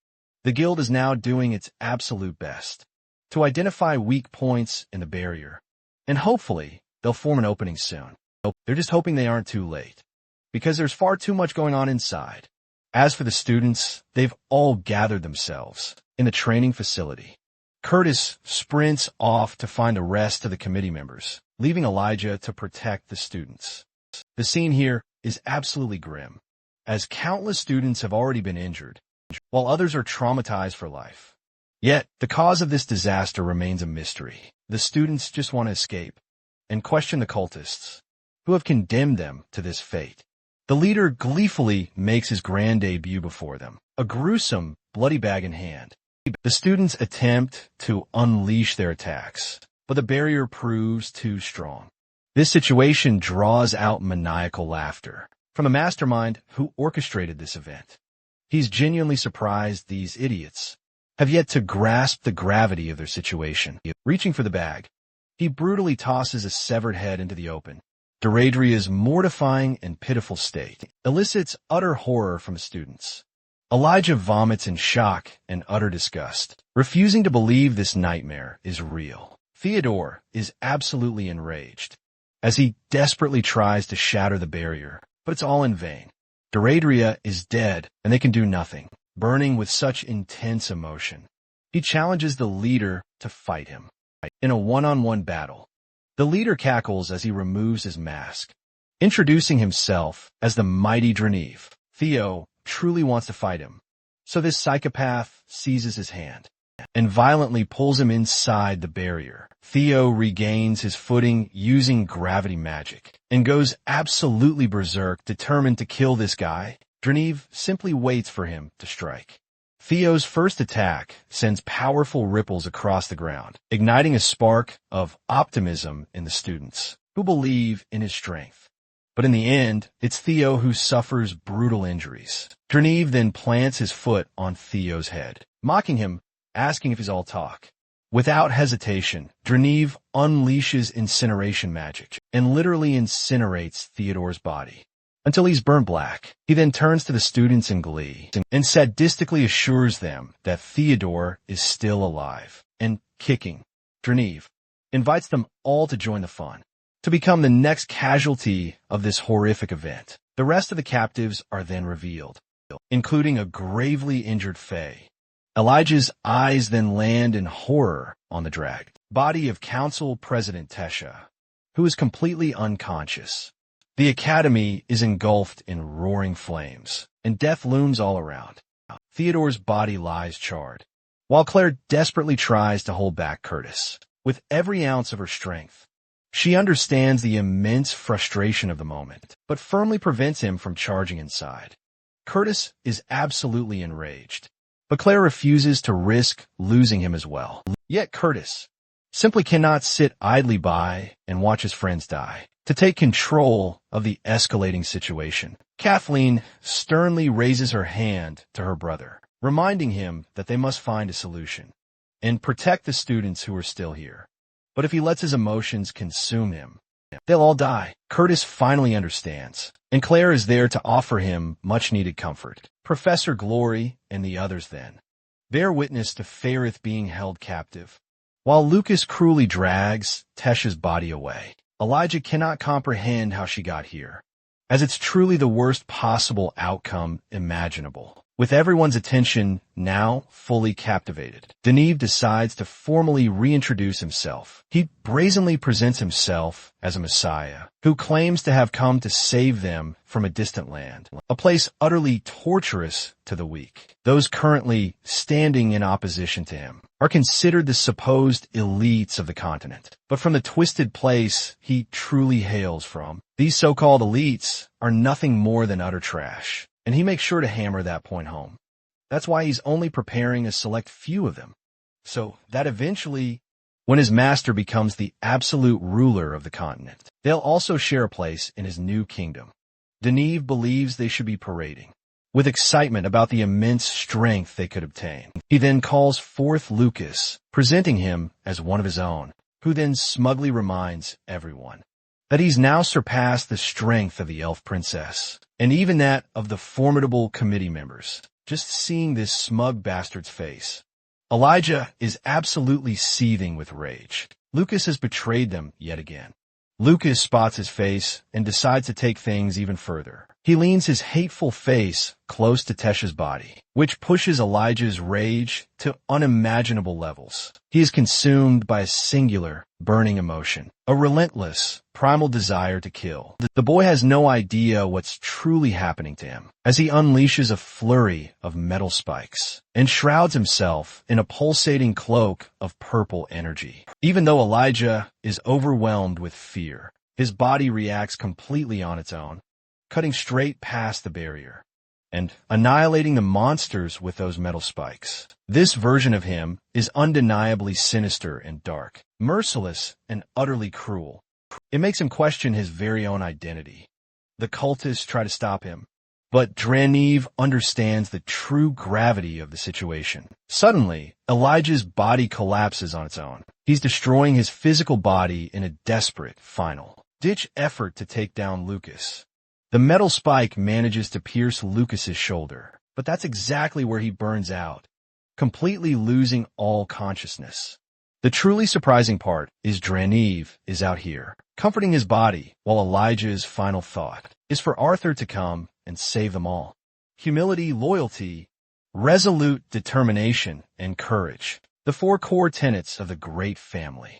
Speaker 1: The guild is now doing its absolute best to identify weak points in the barrier, and hopefully they'll form an opening soon. They're just hoping they aren't too late, because there's far too much going on inside. As for the students, they've all gathered themselves in the training facility. Curtis sprints off to find the rest of the committee members, leaving Elijah to protect the students. The scene here is absolutely grim, as countless students have already been injured, while others are traumatized for life. Yet, the cause of this disaster remains a mystery. The students just want to escape and question the cultists, who have condemned them to this fate. The leader gleefully makes his grand debut before them, a gruesome, bloody bag in hand. The students attempt to unleash their attacks, but the barrier proves too strong. This situation draws out maniacal laughter from the mastermind who orchestrated this event. He's genuinely surprised these idiots have yet to grasp the gravity of their situation. Reaching for the bag, he brutally tosses a severed head into the open. Dronzer's mortifying and pitiful state elicits utter horror from the students. Elijah vomits in shock and utter disgust, refusing to believe this nightmare is real. Theodore is absolutely enraged, as he desperately tries to shatter the barrier, but it's all in vain. Dronzer is dead, and they can do nothing, burning with such intense emotion. He challenges the leader to fight him in a one-on-one battle. The leader cackles as he removes his mask, introducing himself as the mighty Dronzer. Theo truly wants to fight him, so this psychopath seizes his hand and violently pulls him inside the barrier. Theo regains his footing using gravity magic and goes absolutely berserk, determined to kill this guy. Dronzer simply waits for him to strike. Theo's first attack sends powerful ripples across the ground, igniting a spark of optimism in the students, who believe in his strength. But in the end, it's Theo who suffers brutal injuries. Dronzer then plants his foot on Theo's head, mocking him, asking if he's all talk. Without hesitation, Dronzer unleashes incineration magic and literally incinerates Theodore's body until he's burnt black. He then turns to the students in glee and sadistically assures them that Theodore is still alive and kicking. Dronzer invites them all to join the fun, to become the next casualty of this horrific event. The rest of the captives are then revealed, including a gravely injured Fae. Elijah's eyes then land in horror on the dragged body of Council President Tesha, who is completely unconscious. The academy is engulfed in roaring flames, and death looms all around. Theodore's body lies charred, while Claire desperately tries to hold back Curtis with every ounce of her strength. She understands the immense frustration of the moment, but firmly prevents him from charging inside. Curtis is absolutely enraged, but Claire refuses to risk losing him as well. Yet Curtis simply cannot sit idly by and watch his friends die. To take control of the escalating situation, Kathleen sternly raises her hand to her brother, reminding him that they must find a solution and protect the students who are still here. But if he lets his emotions consume him, they'll all die. Curtis finally understands, and Claire is there to offer him much-needed comfort. Professor Glory and the others then bear witness to Fairith being held captive, while Lucas cruelly drags Tesha's body away. Elijah cannot comprehend how she got here, as it's truly the worst possible outcome imaginable. With everyone's attention now fully captivated, Dronzer decides to formally reintroduce himself. He brazenly presents himself as a messiah who claims to have come to save them from a distant land, a place utterly torturous to the weak. Those currently standing in opposition to him are considered the supposed elites of the continent. But from the twisted place he truly hails from, these so-called elites are nothing more than utter trash. And he makes sure to hammer that point home. That's why he's only preparing a select few of them, so that eventually when his master becomes the absolute ruler of the continent. They'll also share a place in his new kingdom. Deneve believes they should be parading with excitement about the immense strength they could obtain. He then calls forth Lucas, presenting him as one of his own, who then smugly reminds everyone that he's now surpassed the strength of the elf princess, and even that of the formidable committee members. Just seeing this smug bastard's face, Elijah is absolutely seething with rage. Lucas has betrayed them yet again. Lucas spots his face and decides to take things even further. He leans his hateful face close to Tesh's body, which pushes Elijah's rage to unimaginable levels. He is consumed by a singular, burning emotion, a relentless, primal desire to kill. The boy has no idea what's truly happening to him as he unleashes a flurry of metal spikes and shrouds himself in a pulsating cloak of purple energy. Even though Elijah is overwhelmed with fear, his body reacts completely on its own, cutting straight past the barrier and annihilating the monsters with those metal spikes. This version of him is undeniably sinister and dark, merciless and utterly cruel. It makes him question his very own identity. The cultists try to stop him, but Dronzer understands the true gravity of the situation. Suddenly, Elijah's body collapses on its own. He's destroying his physical body in a desperate, final-ditch effort to take down Lucas. The metal spike manages to pierce Lucas's shoulder, but that's exactly where he burns out, completely losing all consciousness. The truly surprising part is Dronzer is out here, comforting his body, while Elijah's final thought is for Arthur to come and save them all. Humility, loyalty, resolute determination, and courage, the four core tenets of the great family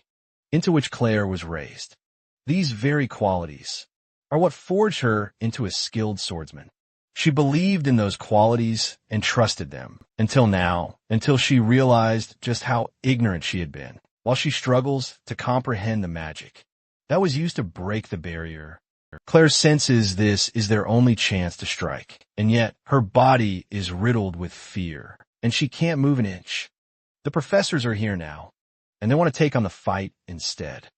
Speaker 1: into which Claire was raised. These very qualities are what forged her into a skilled swordsman. She believed in those qualities and trusted them until she realized just how ignorant she had been, while she struggles to comprehend the magic that was used to break the barrier. Claire senses this is their only chance to strike, and yet her body is riddled with fear, and she can't move an inch. The professors are here now, and they want to take on the fight instead.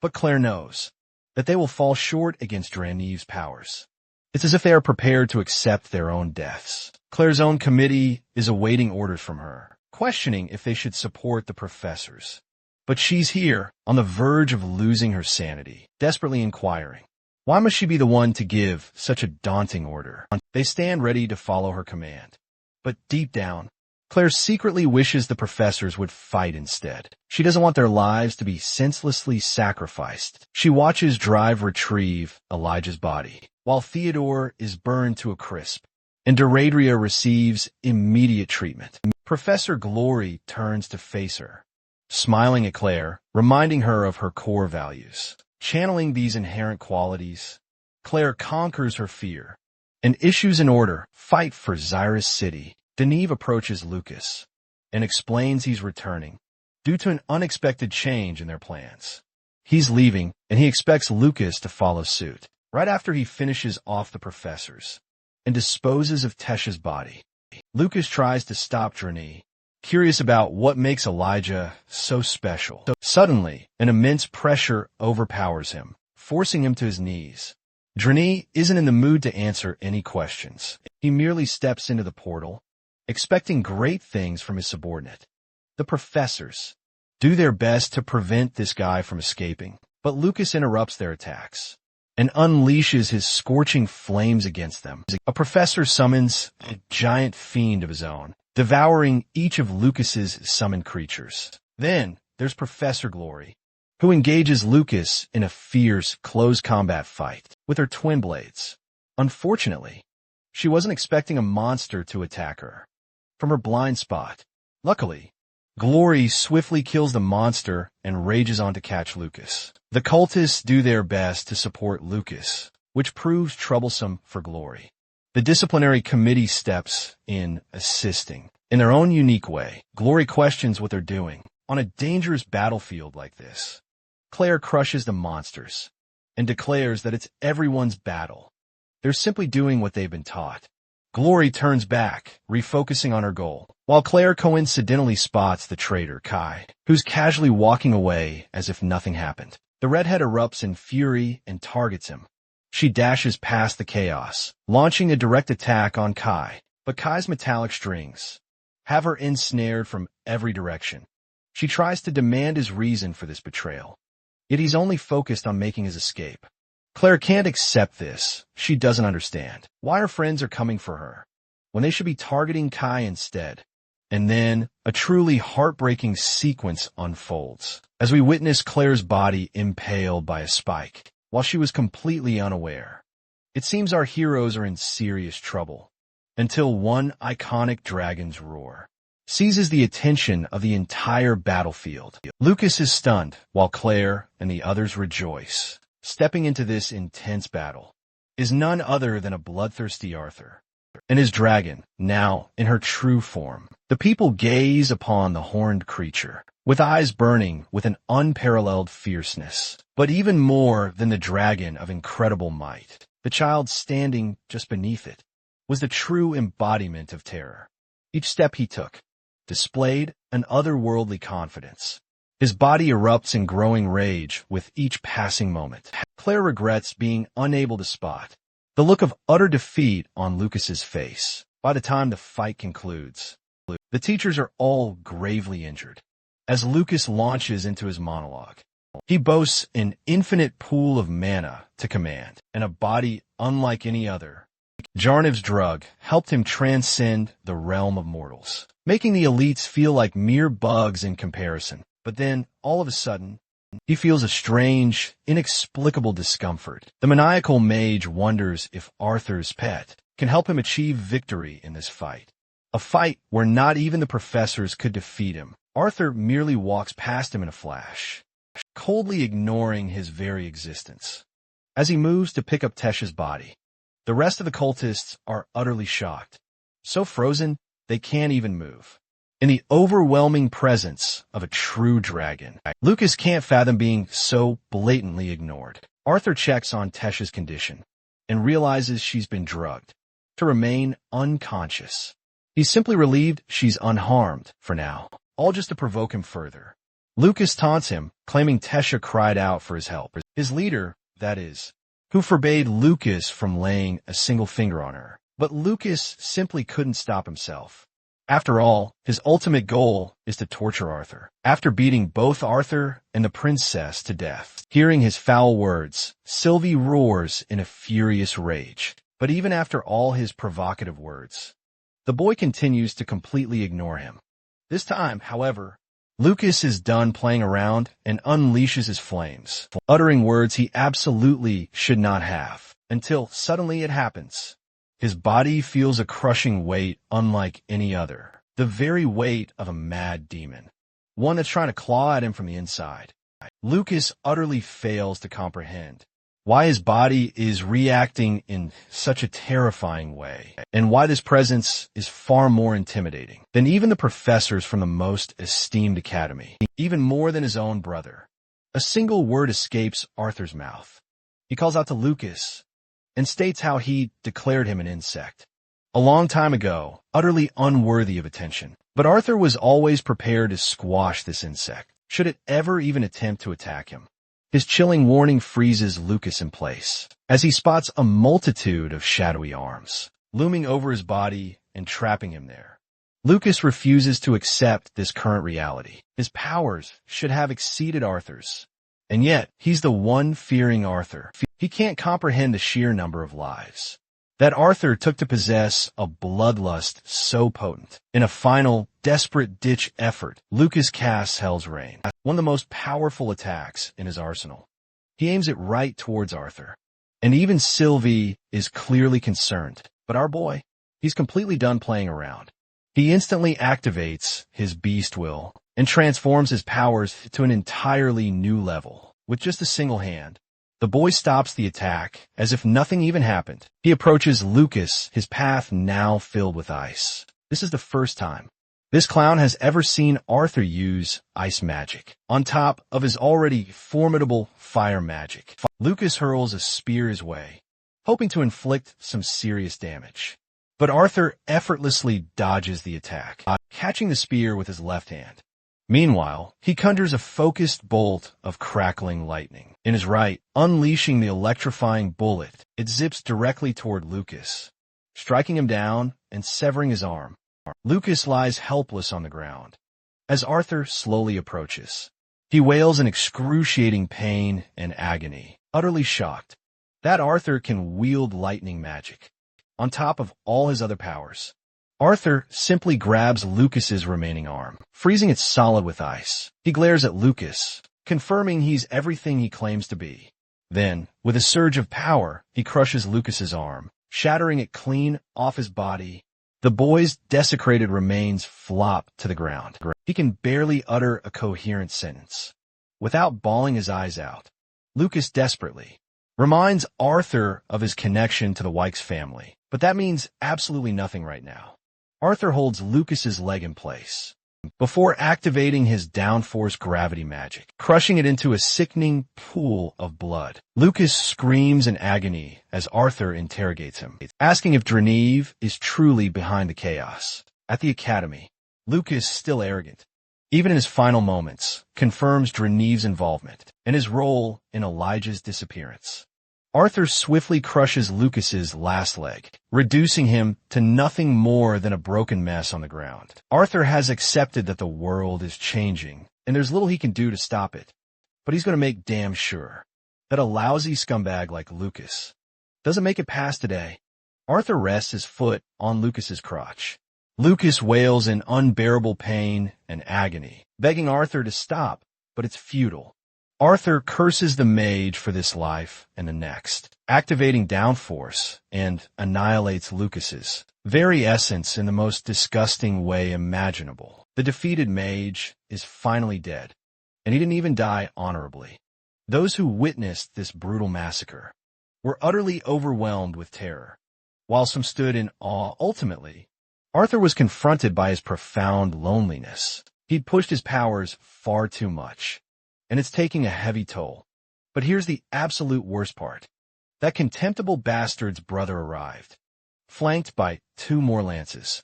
Speaker 1: But Claire knows that they will fall short against Dronzer's powers. It's as if they are prepared to accept their own deaths. Claire's own committee is awaiting orders from her, questioning if they should support the professors. But she's here, on the verge of losing her sanity, desperately inquiring, why must she be the one to give such a daunting order? They stand ready to follow her command. But deep down, Claire secretly wishes the professors would fight instead. She doesn't want their lives to be senselessly sacrificed. She watches Drive retrieve Elijah's body, while Theodore is burned to a crisp, and Deirdre receives immediate treatment. Professor Glory turns to face her, smiling at Claire, reminding her of her core values. Channeling these inherent qualities, Claire conquers her fear and issues an order: fight for Xyrus City. Deneve approaches Lucas and explains he's returning due to an unexpected change in their plans. He's leaving, and he expects Lucas to follow suit right after he finishes off the professors and disposes of Tesh's body. Lucas tries to stop Dronzer, curious about what makes Elijah so special. Suddenly, an immense pressure overpowers him, forcing him to his knees. Dronzer isn't in the mood to answer any questions. He merely steps into the portal, expecting great things from his subordinate. The professors do their best to prevent this guy from escaping, but Lucas interrupts their attacks and unleashes his scorching flames against them. A professor summons a giant fiend of his own, devouring each of Lucas's summoned creatures. Then there's Professor Glory, who engages Lucas in a fierce, close combat fight with her twin blades. Unfortunately, she wasn't expecting a monster to attack her from her blind spot. Luckily, Glory swiftly kills the monster and rages on to catch Lucas. The cultists do their best to support Lucas, which proves troublesome for Glory. The disciplinary committee steps in, assisting. In their own unique way, Glory questions what they're doing on a dangerous battlefield like this. Claire crushes the monsters and declares that it's everyone's battle. They're simply doing what they've been taught. Glory turns back, refocusing on her goal, while Claire coincidentally spots the traitor, Kai, who's casually walking away as if nothing happened. The redhead erupts in fury and targets him. She dashes past the chaos, launching a direct attack on Kai, but Kai's metallic strings have her ensnared from every direction. She tries to demand his reason for this betrayal, yet he's only focused on making his escape. Claire can't accept this. She doesn't understand why her friends are coming for her, when they should be targeting Kai instead. And then, a truly heartbreaking sequence unfolds, as we witness Claire's body impaled by a spike, while she was completely unaware. It seems our heroes are in serious trouble, until one iconic dragon's roar seizes the attention of the entire battlefield. Lucas is stunned, while Claire and the others rejoice. Stepping into this intense battle is none other than a bloodthirsty Arthur and his dragon, now in her true form. The people gaze upon the horned creature, with eyes burning with an unparalleled fierceness. But even more than the dragon of incredible might, the child standing just beneath it was the true embodiment of terror. Each step he took displayed an otherworldly confidence. His body erupts in growing rage with each passing moment. Claire regrets being unable to spot the look of utter defeat on Lucas's face by the time the fight concludes. The teachers are all gravely injured as Lucas launches into his monologue. He boasts an infinite pool of mana to command and a body unlike any other. Jarniv's drug helped him transcend the realm of mortals, making the elites feel like mere bugs in comparison. But then, all of a sudden, he feels a strange, inexplicable discomfort. The maniacal mage wonders if Arthur's pet can help him achieve victory in this fight. A fight where not even the professors could defeat him. Arthur merely walks past him in a flash, coldly ignoring his very existence. As he moves to pick up Tesh's body, the rest of the cultists are utterly shocked, so frozen they can't even move. In the overwhelming presence of a true dragon, Lucas can't fathom being so blatantly ignored. Arthur checks on Tesh's condition and realizes she's been drugged to remain unconscious. He's simply relieved she's unharmed for now, all just to provoke him further. Lucas taunts him, claiming Tesha cried out for his help. His leader, that is, who forbade Lucas from laying a single finger on her. But Lucas simply couldn't stop himself. After all, his ultimate goal is to torture Arthur. After beating both Arthur and the princess to death, hearing his foul words, Sylvie roars in a furious rage. But even after all his provocative words, the boy continues to completely ignore him. This time, however, Lucas is done playing around and unleashes his flames, uttering words he absolutely should not have, until suddenly it happens. His body feels a crushing weight unlike any other, the very weight of a mad demon, one that's trying to claw at him from the inside. Lucas utterly fails to comprehend why his body is reacting in such a terrifying way, and why this presence is far more intimidating than even the professors from the most esteemed academy, even more than his own brother. A single word escapes Arthur's mouth. He calls out to Lucas and states how he declared him an insect a long time ago, utterly unworthy of attention. But Arthur was always prepared to squash this insect, should it ever even attempt to attack him. His chilling warning freezes Lucas in place, as he spots a multitude of shadowy arms looming over his body and trapping him there. Lucas refuses to accept this current reality. His powers should have exceeded Arthur's, and yet he's the one fearing Arthur. He can't comprehend the sheer number of lives that Arthur took to possess a bloodlust so potent. In a final, desperate-ditch effort, Lucas casts Hell's Rain, one of the most powerful attacks in his arsenal. He aims it right towards Arthur, and even Sylvie is clearly concerned. But our boy, he's completely done playing around. He instantly activates his beast will and transforms his powers to an entirely new level. With just a single hand, the boy stops the attack as if nothing even happened. He approaches Lucas, his path now filled with ice. This is the first time this clown has ever seen Arthur use ice magic, on top of his already formidable fire magic. Lucas hurls a spear his way, hoping to inflict some serious damage. But Arthur effortlessly dodges the attack, catching the spear with his left hand. Meanwhile, he conjures a focused bolt of crackling lightning in his right, unleashing the electrifying bullet. It zips directly toward Lucas, striking him down and severing his arm. Lucas lies helpless on the ground as Arthur slowly approaches. He wails in excruciating pain and agony, utterly shocked that Arthur can wield lightning magic on top of all his other powers. Arthur simply grabs Lucas's remaining arm, freezing it solid with ice. He glares at Lucas, confirming he's everything he claims to be. Then, with a surge of power, he crushes Lucas's arm, shattering it clean off his body. The boy's desecrated remains flop to the ground. He can barely utter a coherent sentence without bawling his eyes out. Lucas desperately reminds Arthur of his connection to the Wykes family, but that means absolutely nothing right now. Arthur holds Lucas's leg in place before activating his downforce gravity magic, crushing it into a sickening pool of blood. Lucas screams in agony as Arthur interrogates him, asking if Dronzer is truly behind the chaos. At the academy, Lucas, still arrogant, even in his final moments, confirms Dronzer's involvement and his role in Elijah's disappearance. Arthur swiftly crushes Lucas's last leg, reducing him to nothing more than a broken mess on the ground. Arthur has accepted that the world is changing, and there's little he can do to stop it. But he's going to make damn sure that a lousy scumbag like Lucas doesn't make it past today. Arthur rests his foot on Lucas's crotch. Lucas wails in unbearable pain and agony, begging Arthur to stop, but it's futile. Arthur curses the mage for this life and the next, activating downforce, and annihilates Lucas's very essence in the most disgusting way imaginable. The defeated mage is finally dead, and he didn't even die honorably. Those who witnessed this brutal massacre were utterly overwhelmed with terror, while some stood in awe. Ultimately, Arthur was confronted by his profound loneliness. He'd pushed his powers far too much, and it's taking a heavy toll. But here's the absolute worst part. That contemptible bastard's brother arrived, flanked by 2 more lances.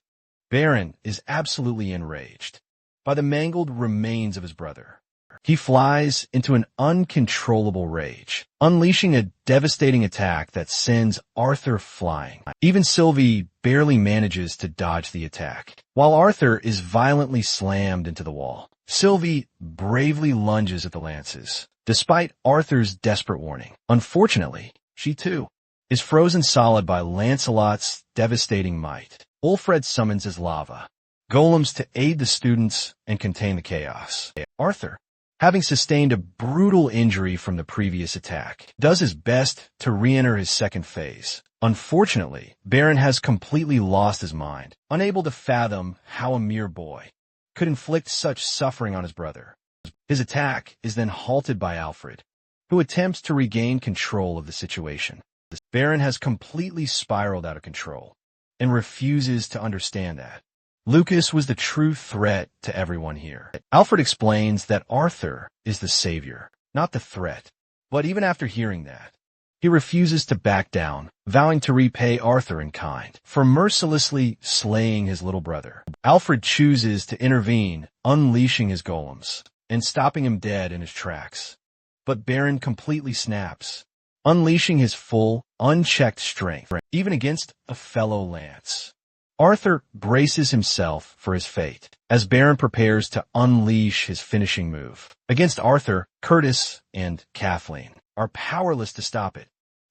Speaker 1: Baron is absolutely enraged by the mangled remains of his brother. He flies into an uncontrollable rage, unleashing a devastating attack that sends Arthur flying. Even Sylvie barely manages to dodge the attack. While Arthur is violently slammed into the wall, Sylvie bravely lunges at the lances, despite Arthur's desperate warning. Unfortunately, she too is frozen solid by Lancelot's devastating might. Ulfred summons his lava golems to aid the students and contain the chaos. Arthur, having sustained a brutal injury from the previous attack, does his best to re-enter his second phase. Unfortunately, Baron has completely lost his mind, unable to fathom how a mere boy could inflict such suffering on his brother. His attack is then halted by Alfred, who attempts to regain control of the situation. Baron has completely spiraled out of control and refuses to understand that Lucas was the true threat to everyone here. Alfred explains that Arthur is the savior, not the threat. But even after hearing that, he refuses to back down, vowing to repay Arthur in kind for mercilessly slaying his little brother. Alfred chooses to intervene, unleashing his golems and stopping him dead in his tracks. But Baron completely snaps, unleashing his full, unchecked strength, even against a fellow lance. Arthur braces himself for his fate as Baron prepares to unleash his finishing move. Against Arthur, Curtis and Kathleen are powerless to stop it,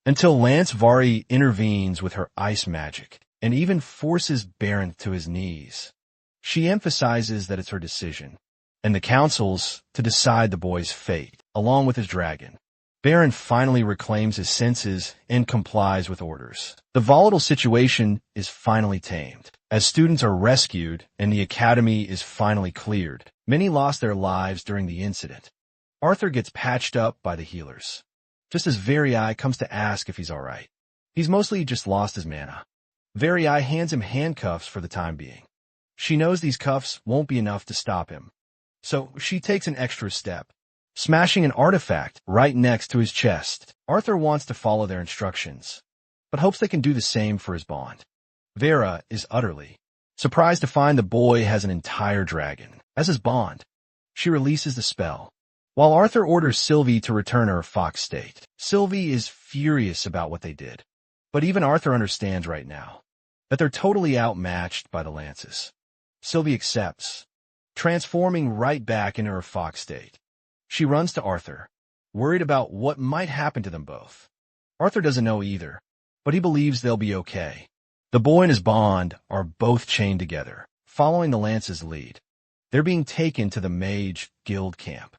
Speaker 1: until Lance Vari intervenes with her ice magic and even forces Baron to his knees. She emphasizes that it's her decision, and the council's to decide the boy's fate, along with his dragon. Baron finally reclaims his senses and complies with orders. The volatile situation is finally tamed, as students are rescued and the academy is finally cleared. Many lost their lives during the incident. Arthur gets patched up by the healers, just as Varii comes to ask if he's all right. He's mostly just lost his mana. Varii hands him handcuffs for the time being. She knows these cuffs won't be enough to stop him, so she takes an extra step, smashing an artifact right next to his chest. Arthur wants to follow their instructions, but hopes they can do the same for his bond. Vera is utterly surprised to find the boy has an entire dragon as his bond. She releases the spell, while Arthur orders Sylvie to return her fox state. Sylvie is furious about what they did, but even Arthur understands right now that they're totally outmatched by the lances. Sylvie accepts, transforming right back into her fox state. She runs to Arthur, worried about what might happen to them both. Arthur doesn't know either, but he believes they'll be okay. The boy and his bond are both chained together, following the lance's lead. They're being taken to the mage guild camp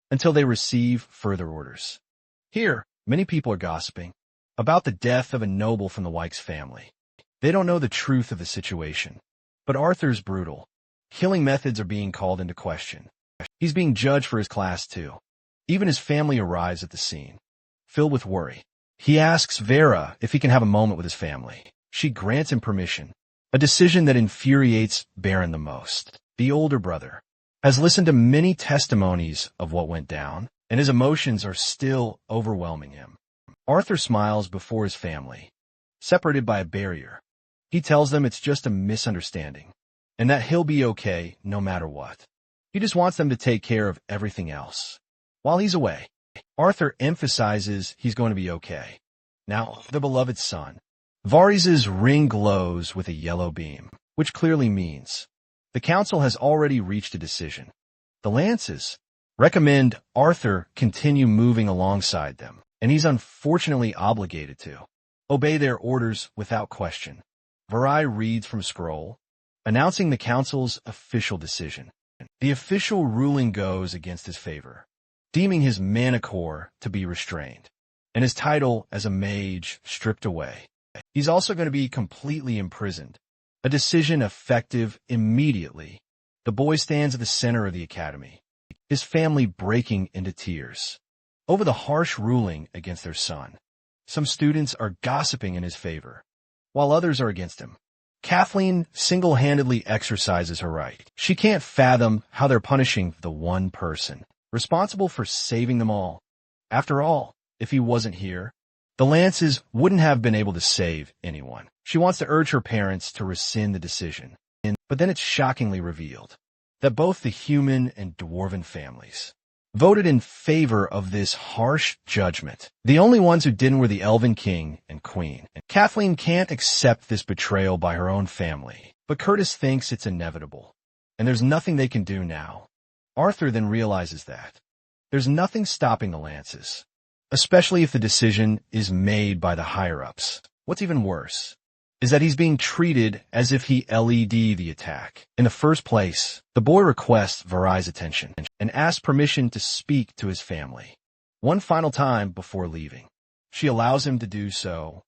Speaker 1: until they receive further orders. Here, many people are gossiping about the death of a noble from the Wykes family. They don't know the truth of the situation, but Arthur's brutal killing methods are being called into question. He's being judged for his class too. Even his family arrives at the scene, filled with worry. He asks Vera if he can have a moment with his family. She grants him permission, a decision that infuriates Baron the most. The older brother has listened to many testimonies of what went down, and his emotions are still overwhelming him. Arthur smiles before his family, separated by a barrier. He tells them it's just a misunderstanding, and that he'll be okay no matter what. He just wants them to take care of everything else. While he's away, Arthur emphasizes he's going to be okay. Now, the beloved son. Varys' ring glows with a yellow beam, which clearly means the council has already reached a decision. The lances recommend Arthur continue moving alongside them, and he's unfortunately obligated to obey their orders without question. Varys reads from a scroll, announcing the council's official decision. The official ruling goes against his favor, deeming his mana core to be restrained, and his title as a mage stripped away. He's also going to be completely imprisoned, a decision effective immediately. The boy stands at the center of the academy, his family breaking into tears over the harsh ruling against their son. Some students are gossiping in his favor, while others are against him. Kathleen single-handedly exercises her right. She can't fathom how they're punishing the one person responsible for saving them all. After all, if he wasn't here, the lances wouldn't have been able to save anyone. She wants to urge her parents to rescind the decision, but then it's shockingly revealed that both the human and dwarven families voted in favor of this harsh judgment. The only ones who didn't were the Elven King and Queen. Kathleen can't accept this betrayal by her own family, but Curtis thinks it's inevitable, and there's nothing they can do now. Arthur then realizes that there's nothing stopping the lances, especially if the decision is made by the higher-ups. What's even worse is that he's being treated as if he led the attack. In the first place, the boy requests Varys' attention and asks permission to speak to his family one final time before leaving. She allows him to do so,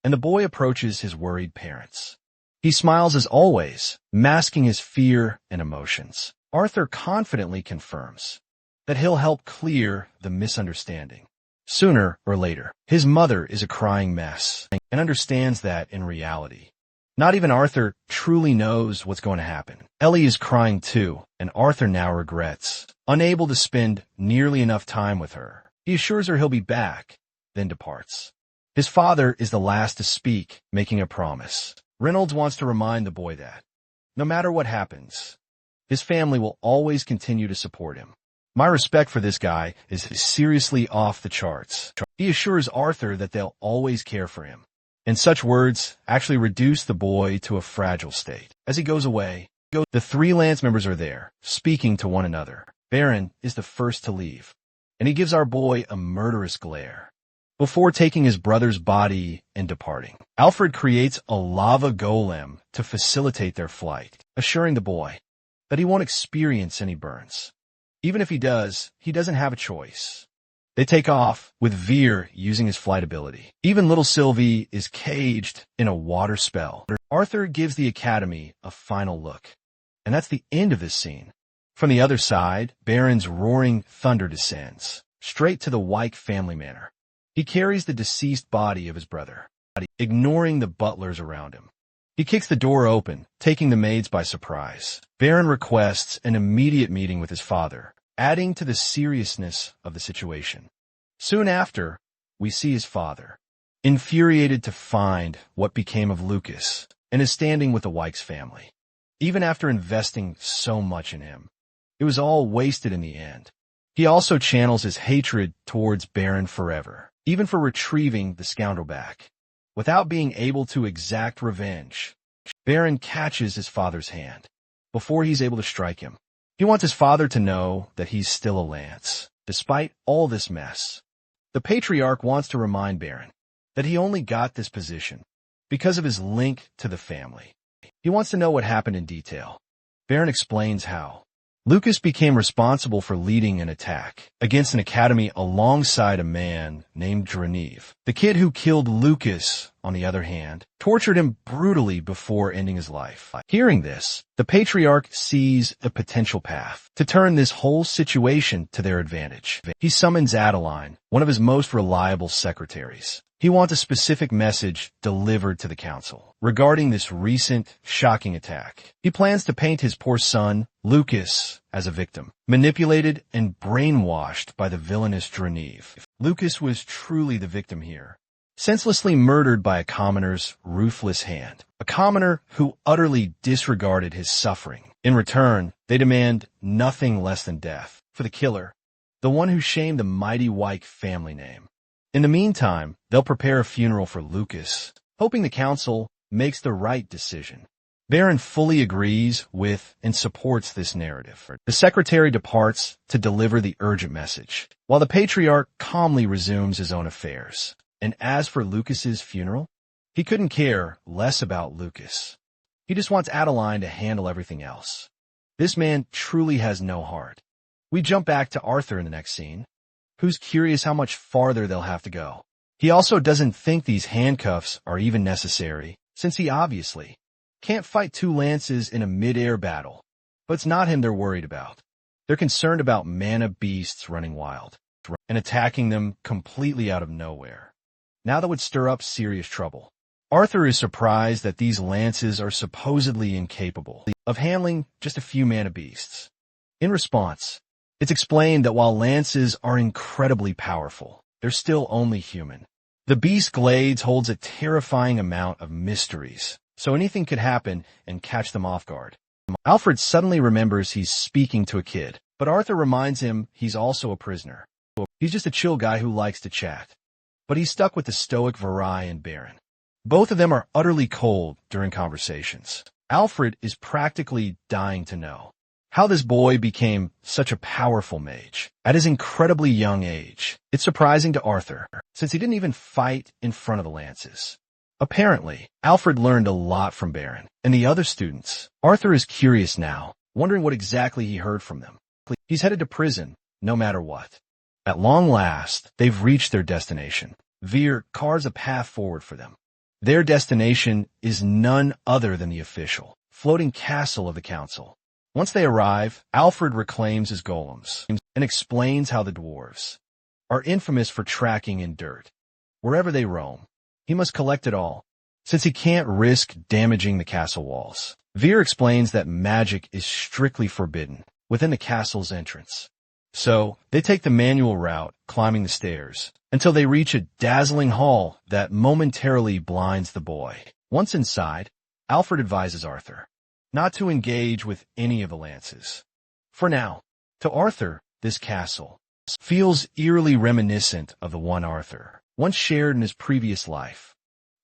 Speaker 1: and the boy approaches his worried parents. He smiles as always, masking his fear and emotions. Arthur confidently confirms that he'll help clear the misunderstanding. Sooner or later, his mother is a crying mess and understands that in reality, not even Arthur truly knows what's going to happen. Ellie is crying too, and Arthur now regrets, unable to spend nearly enough time with her. He assures her he'll be back, then departs. His father is the last to speak, making a promise. Reynolds wants to remind the boy that, no matter what happens, his family will always continue to support him. My respect for this guy is seriously off the charts. He assures Arthur that they'll always care for him, and such words actually reduce the boy to a fragile state. As he goes away, the three lance members are there, speaking to one another. Baron is the first to leave, and he gives our boy a murderous glare before taking his brother's body and departing. Alfred creates a lava golem to facilitate their flight, assuring the boy that he won't experience any burns. Even if he does, he doesn't have a choice. They take off, with Veer using his flight ability. Even little Sylvie is caged in a water spell. Arthur gives the academy a final look, and that's the end of this scene. From the other side, Baron's roaring thunder descends, straight to the Wyke family manor. He carries the deceased body of his brother, ignoring the butlers around him. He kicks the door open, taking the maids by surprise. Baron requests an immediate meeting with his father, adding to the seriousness of the situation. Soon after, we see his father, infuriated to find what became of Lucas. and his standing with the Wykes family. Even after investing so much in him, it was all wasted in the end. He also channels his hatred towards Baron forever, even for retrieving the scoundrel back. Without being able to exact revenge, Baron catches his father's hand before he's able to strike him. He wants his father to know that he's still a lance, despite all this mess. The patriarch wants to remind Baron that he only got this position because of his link to the family. He wants to know what happened in detail. Baron explains how Lucas became responsible for leading an attack against an academy alongside a man named Draniv. The kid who killed Lucas, on the other hand, tortured him brutally before ending his life. Hearing this, the patriarch sees a potential path to turn this whole situation to their advantage. He summons Adeline, one of his most reliable secretaries. He wants a specific message delivered to the council regarding this recent, shocking attack. He plans to paint his poor son, Lucas, as a victim, manipulated and brainwashed by the villainous Draniv. Lucas was truly the victim here, senselessly murdered by a commoner's ruthless hand, a commoner who utterly disregarded his suffering. In return, they demand nothing less than death for the killer, the one who shamed the mighty Wyke family name. In the meantime, they'll prepare a funeral for Lucas, hoping the council makes the right decision. Baron fully agrees with and supports this narrative. The secretary departs to deliver the urgent message, while the patriarch calmly resumes his own affairs. And as for Lucas's funeral, he couldn't care less about Lucas. He just wants Adeline to handle everything else. This man truly has no heart. We jump back to Arthur in the next scene, who's curious how much farther they'll have to go. He also doesn't think these handcuffs are even necessary, since he obviously can't fight two lances in a mid-air battle. But it's not him they're worried about. They're concerned about mana beasts running wild and attacking them completely out of nowhere. Now that would stir up serious trouble. Arthur is surprised that these lances are supposedly incapable of handling just a few mana beasts. In response, it's explained that while lances are incredibly powerful, they're still only human. The beast Glades holds a terrifying amount of mysteries, so anything could happen and catch them off guard. Alfred suddenly remembers he's speaking to a kid, but Arthur reminds him he's also a prisoner. He's just a chill guy who likes to chat. But he's stuck with the stoic Varai and Baron. Both of them are utterly cold during conversations. Alfred is practically dying to know how this boy became such a powerful mage at his incredibly young age. It's surprising to Arthur, since he didn't even fight in front of the lances. Apparently, Alfred learned a lot from Baron and the other students. Arthur is curious now, wondering what exactly he heard from them. He's headed to prison, no matter what. At long last, they've reached their destination. Veer carves a path forward for them. Their destination is none other than the official, floating castle of the council. Once they arrive, Alfred reclaims his golems and explains how the dwarves are infamous for tracking in dirt. Wherever they roam, he must collect it all, since he can't risk damaging the castle walls. Veer explains that magic is strictly forbidden within the castle's entrance. So, they take the manual route, climbing the stairs, until they reach a dazzling hall that momentarily blinds the boy. Once inside, Alfred advises Arthur not to engage with any of the lances. For now, to Arthur, this castle feels eerily reminiscent of the one Arthur once shared in his previous life.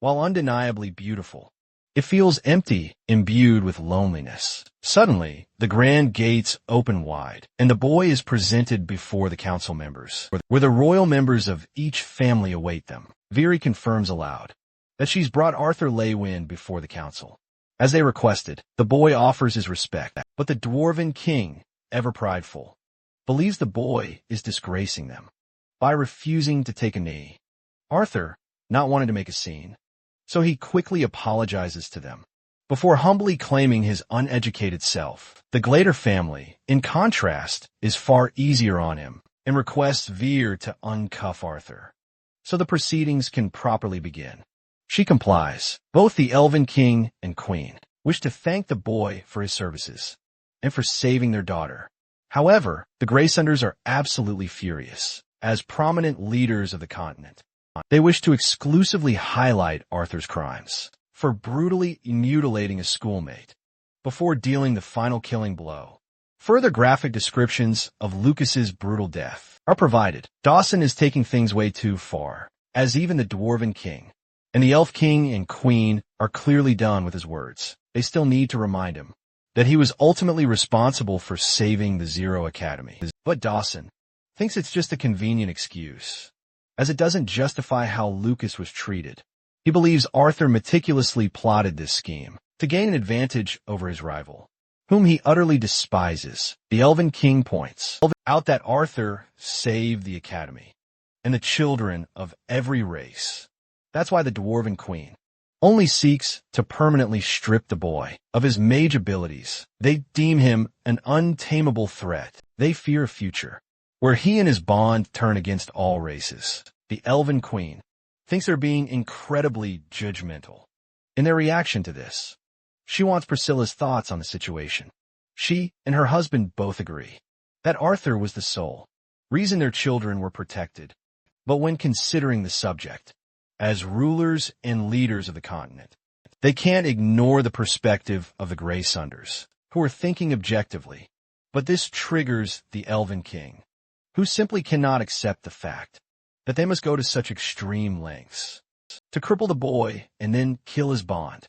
Speaker 1: While undeniably beautiful, it feels empty, imbued with loneliness. Suddenly, the grand gates open wide, and the boy is presented before the council members, where the royal members of each family await them. Veer confirms aloud that she's brought Arthur Leywin before the council. As they requested, the boy offers his respect, but the dwarven king, ever prideful, believes the boy is disgracing them by refusing to take a knee. Arthur, not wanting to make a scene, so he quickly apologizes to them, before humbly claiming his uneducated self. The Glader family, in contrast, is far easier on him and requests Veer to uncuff Arthur, so the proceedings can properly begin. She complies. Both the Elven King and Queen wish to thank the boy for his services and for saving their daughter. However, the Graysunders are absolutely furious. As prominent leaders of the continent, they wish to exclusively highlight Arthur's crimes. for brutally mutilating a schoolmate before dealing the final killing blow. Further graphic descriptions of Lucas's brutal death are provided. Dawson is taking things way too far, as even the Dwarven King and the Elf King and Queen are clearly done with his words. They still need to remind him that he was ultimately responsible for saving the Zero Academy. But Dawson thinks it's just a convenient excuse, as it doesn't justify how Lucas was treated. He believes Arthur meticulously plotted this scheme to gain an advantage over his rival, whom he utterly despises. The Elven King points out that Arthur saved the Academy and the children of every race. That's why the Dwarven Queen only seeks to permanently strip the boy of his mage abilities. They deem him an untamable threat. They fear a future where he and his bond turn against all races. The Elven Queen thinks they're being incredibly judgmental in their reaction to this. She wants Priscilla's thoughts on the situation. She and her husband both agree that Arthur was the sole reason their children were protected. But when considering the subject, as rulers and leaders of the continent, they can't ignore the perspective of the Grey Sunders, who are thinking objectively. But this triggers the Elven King, who simply cannot accept the fact that they must go to such extreme lengths to cripple the boy and then kill his bond.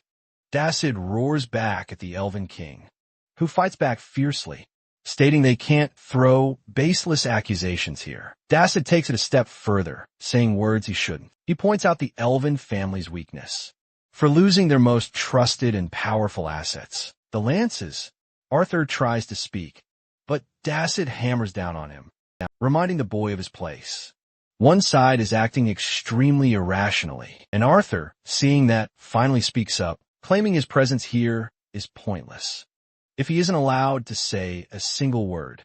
Speaker 1: Dacid roars back at the Elven King, who fights back fiercely, stating they can't throw baseless accusations here. Dacid takes it a step further, saying words he shouldn't. He points out the Elven family's weakness for losing their most trusted and powerful assets, the lances. Arthur tries to speak, but Dacid hammers down on him, reminding the boy of his place. One side is acting extremely irrationally, and Arthur, seeing that, finally speaks up, claiming his presence here is pointless if he isn't allowed to say a single word.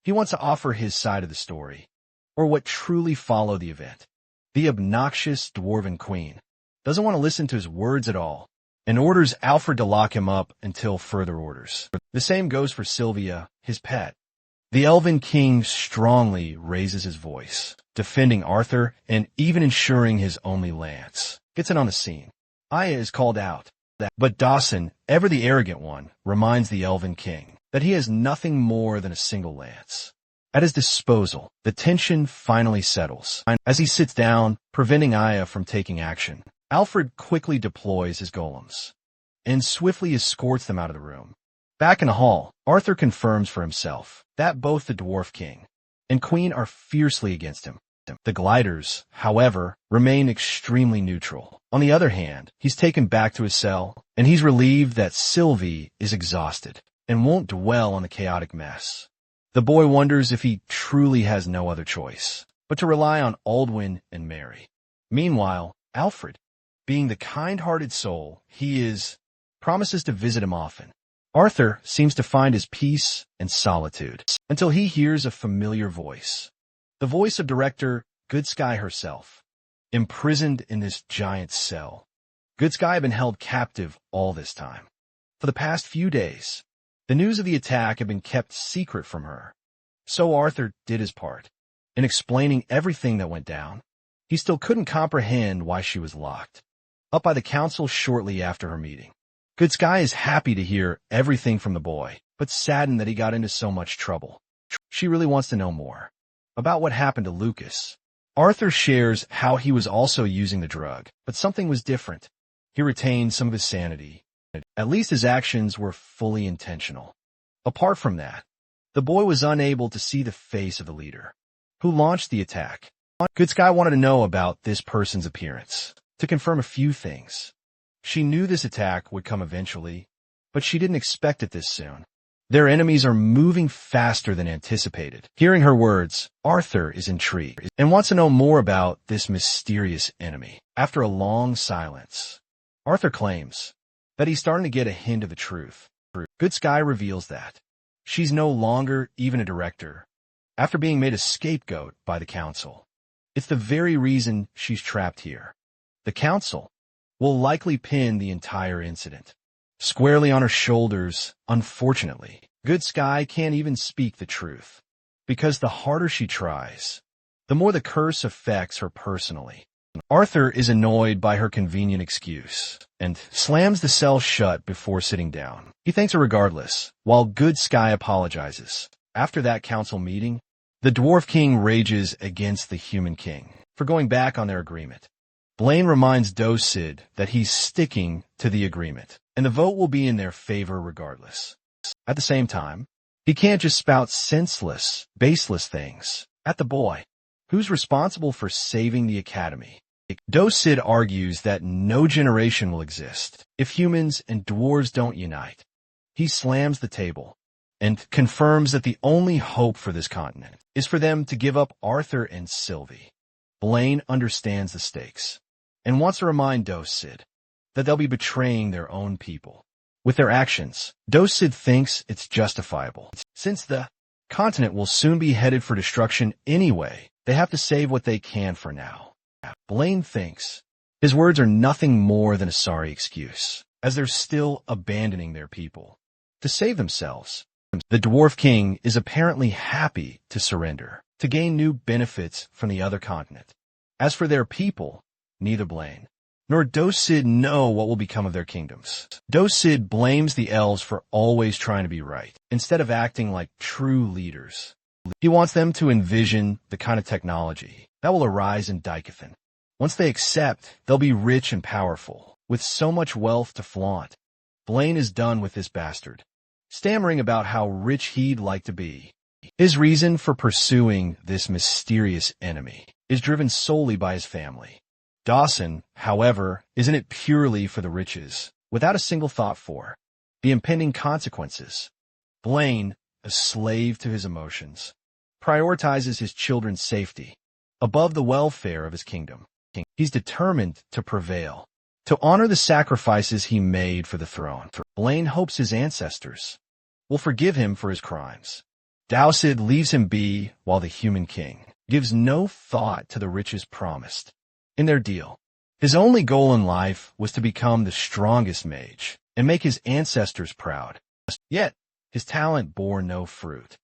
Speaker 1: He wants to offer his side of the story, or what truly followed the event. The obnoxious Dwarven Queen doesn't want to listen to his words at all, and orders Alfred to lock him up until further orders. The same goes for Sylvia, his pet. The Elven King strongly raises his voice, defending Arthur and even ensuring his only lance gets in on the scene. Aya is called out, but Dawson, ever the arrogant one, reminds the Elven King that he has nothing more than a single lance at his disposal. The tension finally settles. As he sits down, preventing Aya from taking action, Alfred quickly deploys his golems and swiftly escorts them out of the room. Back in the hall, Arthur confirms for himself that both the Dwarf King and Queen are fiercely against him. The gliders, however, remain extremely neutral. On the other hand, he's taken back to his cell, and he's relieved that Sylvie is exhausted and won't dwell on the chaotic mess. The boy wonders if he truly has no other choice but to rely on Aldwin and Mary. Meanwhile, Alfred, being the kind-hearted soul he is, promises to visit him often. Arthur seems to find his peace and solitude until he hears a familiar voice. The voice of director Good Sky herself, imprisoned in this giant cell. Good Sky had been held captive all this time. For the past few days, the news of the attack had been kept secret from her. So Arthur did his part in explaining everything that went down. He still couldn't comprehend why she was locked up by the council shortly after her meeting. Good Sky is happy to hear everything from the boy, but saddened that he got into so much trouble. She really wants to know more about what happened to Lucas. Arthur shares how he was also using the drug, but something was different. He retained some of his sanity. At least his actions were fully intentional. Apart from that, the boy was unable to see the face of the leader who launched the attack. Good Sky wanted to know about this person's appearance to confirm a few things. She knew this attack would come eventually, but she didn't expect it this soon. Their enemies are moving faster than anticipated. Hearing her words, Arthur is intrigued and wants to know more about this mysterious enemy. After a long silence, Arthur claims that he's starting to get a hint of the truth. Good Sky reveals that she's no longer even a director after being made a scapegoat by the council. It's the very reason she's trapped here. The council will likely pin the entire incident squarely on her shoulders. Unfortunately, Good Sky can't even speak the truth, because the harder she tries, the more the curse affects her personally. Arthur is annoyed by her convenient excuse and slams the cell shut before sitting down. He thanks her regardless, while Good Sky apologizes. After that council meeting, the Dwarf King rages against the Human King for going back on their agreement. Blaine reminds Sid that he's sticking to the agreement, and the vote will be in their favor regardless. At the same time, he can't just spout senseless, baseless things at the boy, who's responsible for saving the academy. Sid argues that no generation will exist if humans and dwarves don't unite. He slams the table and confirms that the only hope for this continent is for them to give up Arthur and Sylvie. Blaine understands the stakes and wants to remind Sid that they'll be betraying their own people with their actions. Sid thinks it's justifiable. Since the continent will soon be headed for destruction anyway, they have to save what they can for now. Blaine thinks his words are nothing more than a sorry excuse, as they're still abandoning their people to save themselves. The Dwarf King is apparently happy to surrender, to gain new benefits from the other continent. As for their people, neither Blaine nor Sid know what will become of their kingdoms. Sid blames the elves for always trying to be right, instead of acting like true leaders. He wants them to envision the kind of technology that will arise in Daikathan. Once they accept, they'll be rich and powerful, with so much wealth to flaunt. Blaine is done with this bastard, stammering about how rich he'd like to be. His reason for pursuing this mysterious enemy is driven solely by his family. Dawson, however, is in it purely for the riches, without a single thought for the impending consequences. Blaine, a slave to his emotions, prioritizes his children's safety above the welfare of his kingdom. He's determined to prevail, to honor the sacrifices he made for the throne. Blaine hopes his ancestors will forgive him for his crimes. Sid leaves him be while the Human King gives no thought to the riches promised in their deal. His only goal in life was to become the strongest mage and make his ancestors proud. Yet, his talent bore no fruit,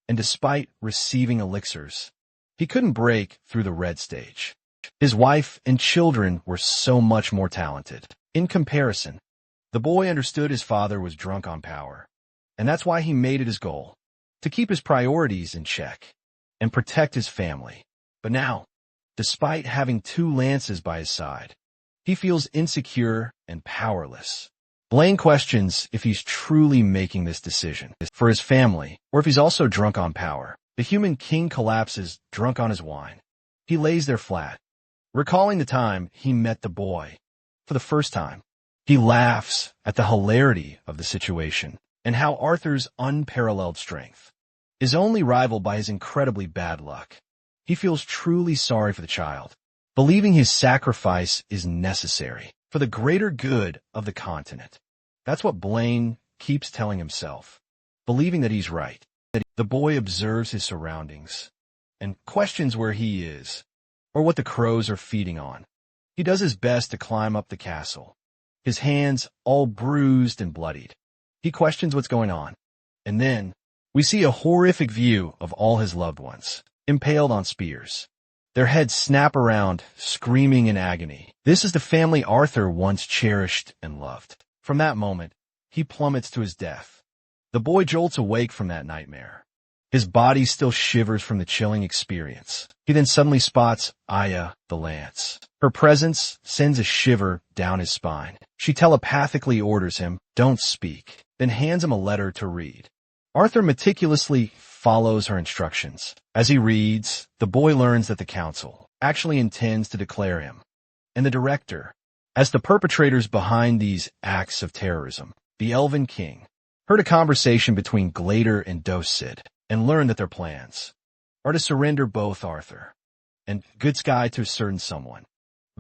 Speaker 1: and despite receiving elixirs, he couldn't break through the red stage. His wife and children were so much more talented. In comparison, the boy understood his father was drunk on power, and that's why he made it his goal to keep his priorities in check and protect his family. But now, despite having 2 lances by his side, he feels insecure and powerless. Blaine questions if he's truly making this decision for his family, or if he's also drunk on power. The Human King collapses, drunk on his wine. He lays there flat, recalling the time he met the boy for the first time. He laughs at the hilarity of the situation and how Arthur's unparalleled strength is only rivaled by his incredibly bad luck. He feels truly sorry for the child, believing his sacrifice is necessary for the greater good of the continent. That's what Blaine keeps telling himself, believing that he's right. The boy observes his surroundings and questions where he is or what the crows are feeding on. He does his best to climb up the castle, his hands all bruised and bloodied. He questions what's going on, and then we see a horrific view of all his loved ones, impaled on spears. Their heads snap around, screaming in agony. This is the family Arthur once cherished and loved. From that moment, he plummets to his death. The boy jolts awake from that nightmare. His body still shivers from the chilling experience. He then suddenly spots Aya, the lance. Her presence sends a shiver down his spine. She telepathically orders him, "Don't speak," then hands him a letter to read. Arthur meticulously follows her instructions. As he reads, the boy learns that the council actually intends to declare him and the director as the perpetrators behind these acts of terrorism. The Elven King heard a conversation between Glader and Sid and learned that their plans are to surrender both Arthur and Good Sky to a certain someone.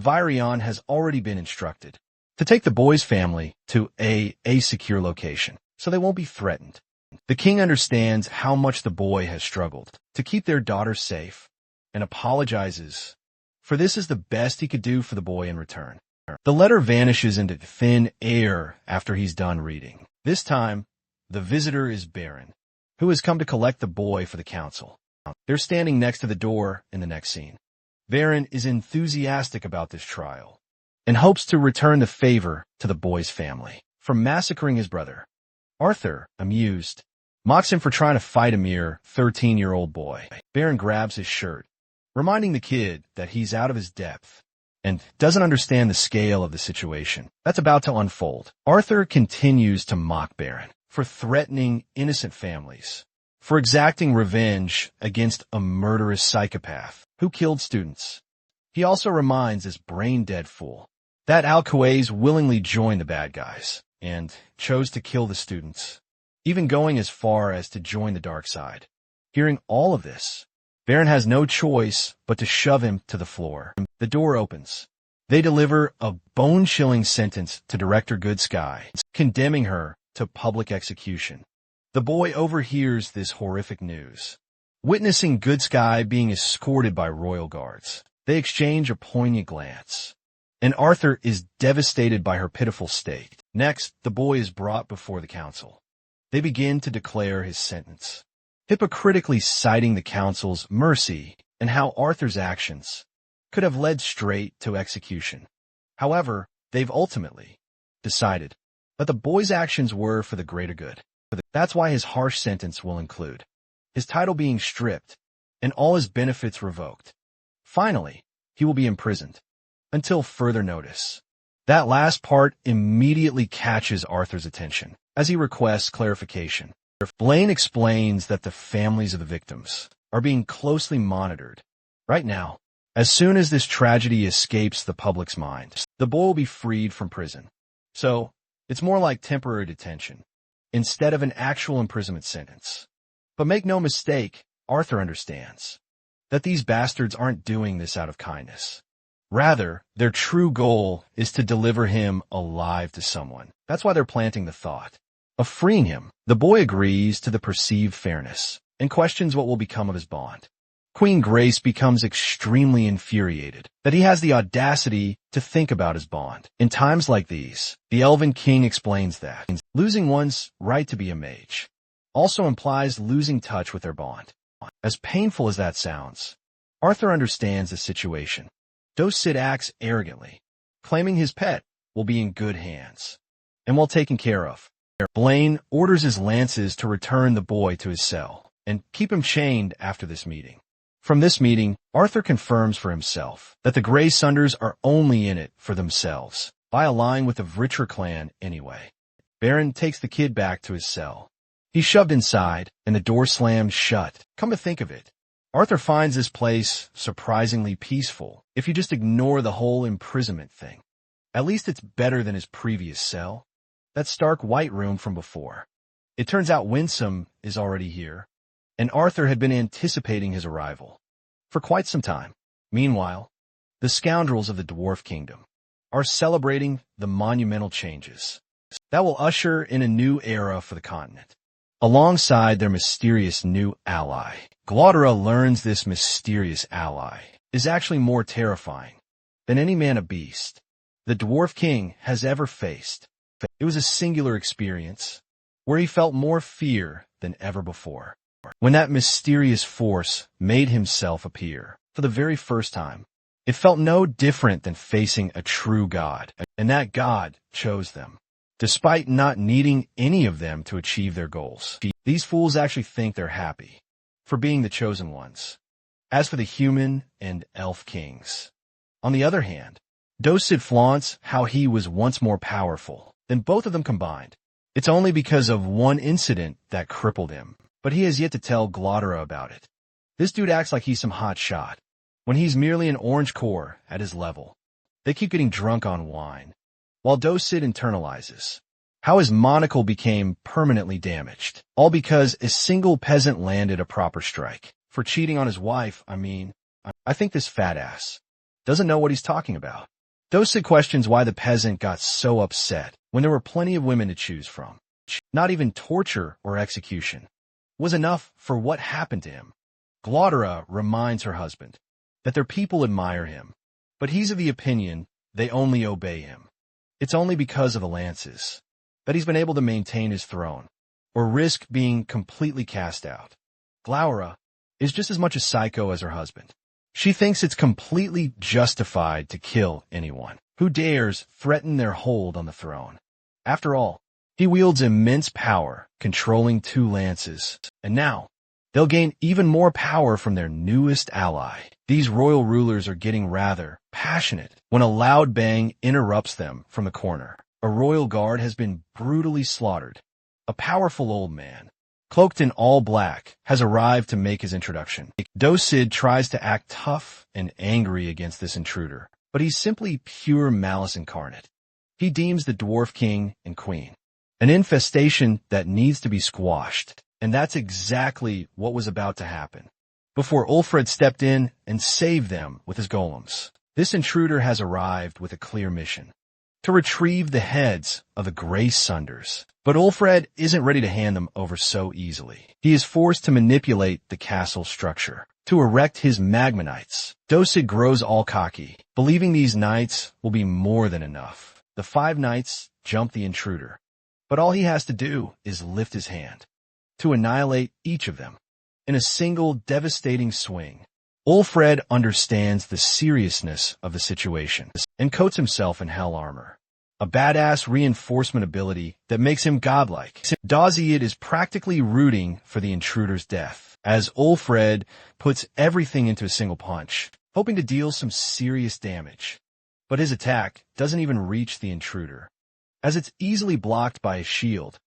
Speaker 1: Virion has already been instructed to take the boy's family to a secure location so they won't be threatened. The king understands how much the boy has struggled to keep their daughter safe and apologizes, for this is the best he could do for the boy in return. The letter vanishes into thin air after he's done reading. This time, the visitor is Baron, who has come to collect the boy for the council. They're standing next to the door in the next scene. Baron is enthusiastic about this trial and hopes to return the favor to the boy's family for massacring his brother. Arthur, amused, mocks him for trying to fight a mere 13-year-old boy. Baron grabs his shirt, reminding the kid that he's out of his depth and doesn't understand the scale of the situation that's about to unfold. Arthur continues to mock Baron for threatening innocent families, for exacting revenge against a murderous psychopath who killed students. He also reminds this brain-dead fool that Alcoays willingly joined the bad guys and chose to kill the students, even going as far as to join the dark side. Hearing all of this, Baron has no choice but to shove him to the floor. The door opens. They deliver a bone-chilling sentence to Director Good Sky, condemning her to public execution. The boy overhears this horrific news. Witnessing Good Sky being escorted by royal guards, they exchange a poignant glance, and Arthur is devastated by her pitiful state. Next, the boy is brought before the council. They begin to declare his sentence, hypocritically citing the council's mercy and how Arthur's actions could have led straight to execution. However, they've ultimately decided that the boy's actions were for the greater good. That's why his harsh sentence will include his title being stripped and all his benefits revoked. Finally, he will be imprisoned until further notice. That last part immediately catches Arthur's attention as he requests clarification. Blaine explains that the families of the victims are being closely monitored. Right now, as soon as this tragedy escapes the public's mind, the boy will be freed from prison. So, it's more like temporary detention instead of an actual imprisonment sentence. But make no mistake, Arthur understands that these bastards aren't doing this out of kindness. Rather, their true goal is to deliver him alive to someone. That's why they're planting the thought of freeing him. The boy agrees to the perceived fairness and questions what will become of his bond. Queen Grace becomes extremely infuriated that he has the audacity to think about his bond. In times like these, the Elven King explains that losing one's right to be a mage also implies losing touch with their bond. As painful as that sounds, Arthur understands the situation. Dosid acts arrogantly, claiming his pet will be in good hands and well taken care of. Blaine orders his lances to return the boy to his cell and keep him chained after this meeting. From this meeting, Arthur confirms for himself that the Grey Sunders are only in it for themselves, by allying with the Vricher clan anyway. Baron takes the kid back to his cell. He's shoved inside, and the door slams shut. Come to think of it, Arthur finds this place surprisingly peaceful if you just ignore the whole imprisonment thing. At least it's better than his previous cell, that stark white room from before. It turns out Winsome is already here, and Arthur had been anticipating his arrival for quite some time. Meanwhile, the scoundrels of the Dwarf Kingdom are celebrating the monumental changes that will usher in a new era for the continent. Alongside their mysterious new ally, Glotera learns this mysterious ally is actually more terrifying than any mana-beast the Dwarf King has ever faced. It was a singular experience where he felt more fear than ever before. When that mysterious force made himself appear for the very first time, it felt no different than facing a true god, and that god chose them, despite not needing any of them to achieve their goals. These fools actually think they're happy for being the chosen ones. As for the human and elf kings, on the other hand, Dosid flaunts how he was once more powerful than both of them combined. It's only because of one incident that crippled him, but he has yet to tell Glotera about it. This dude acts like he's some hot shot, when he's merely an orange core at his level. They keep getting drunk on wine, while Dosid internalizes how his monocle became permanently damaged, all because a single peasant landed a proper strike. For cheating on his wife, I think this fat ass doesn't know what he's talking about. Dosid questions why the peasant got so upset when there were plenty of women to choose from. Not even torture or execution was enough for what happened to him. Glotera reminds her husband that their people admire him, but he's of the opinion they only obey him. It's only because of the lances that he's been able to maintain his throne, or risk being completely cast out. Glotera is just as much a psycho as her husband. She thinks it's completely justified to kill anyone who dares threaten their hold on the throne. After all, he wields immense power, controlling 2 lances, and now they'll gain even more power from their newest ally. These royal rulers are getting rather passionate when a loud bang interrupts them from the corner. A royal guard has been brutally slaughtered. A powerful old man, cloaked in all black, has arrived to make his introduction. Dronzer tries to act tough and angry against this intruder, but he's simply pure malice incarnate. He deems the Dwarf King and Queen an infestation that needs to be squashed, and that's exactly what was about to happen. Before Ulfred stepped in and saved them with his golems, this intruder has arrived with a clear mission: to retrieve the heads of the Grey Sunders. But Ulfred isn't ready to hand them over so easily. He is forced to manipulate the castle structure to erect his magma knights. Dronzer grows all cocky, believing these knights will be more than enough. The 5 knights jump the intruder, but all he has to do is lift his hand to annihilate each of them in a single devastating swing. Ulfred understands the seriousness of the situation and coats himself in hell armor, a badass reinforcement ability that makes him godlike. Dronzer is practically rooting for the intruder's death, as Ulfred puts everything into a single punch, hoping to deal some serious damage. But his attack doesn't even reach the intruder, as it's easily blocked by a shield.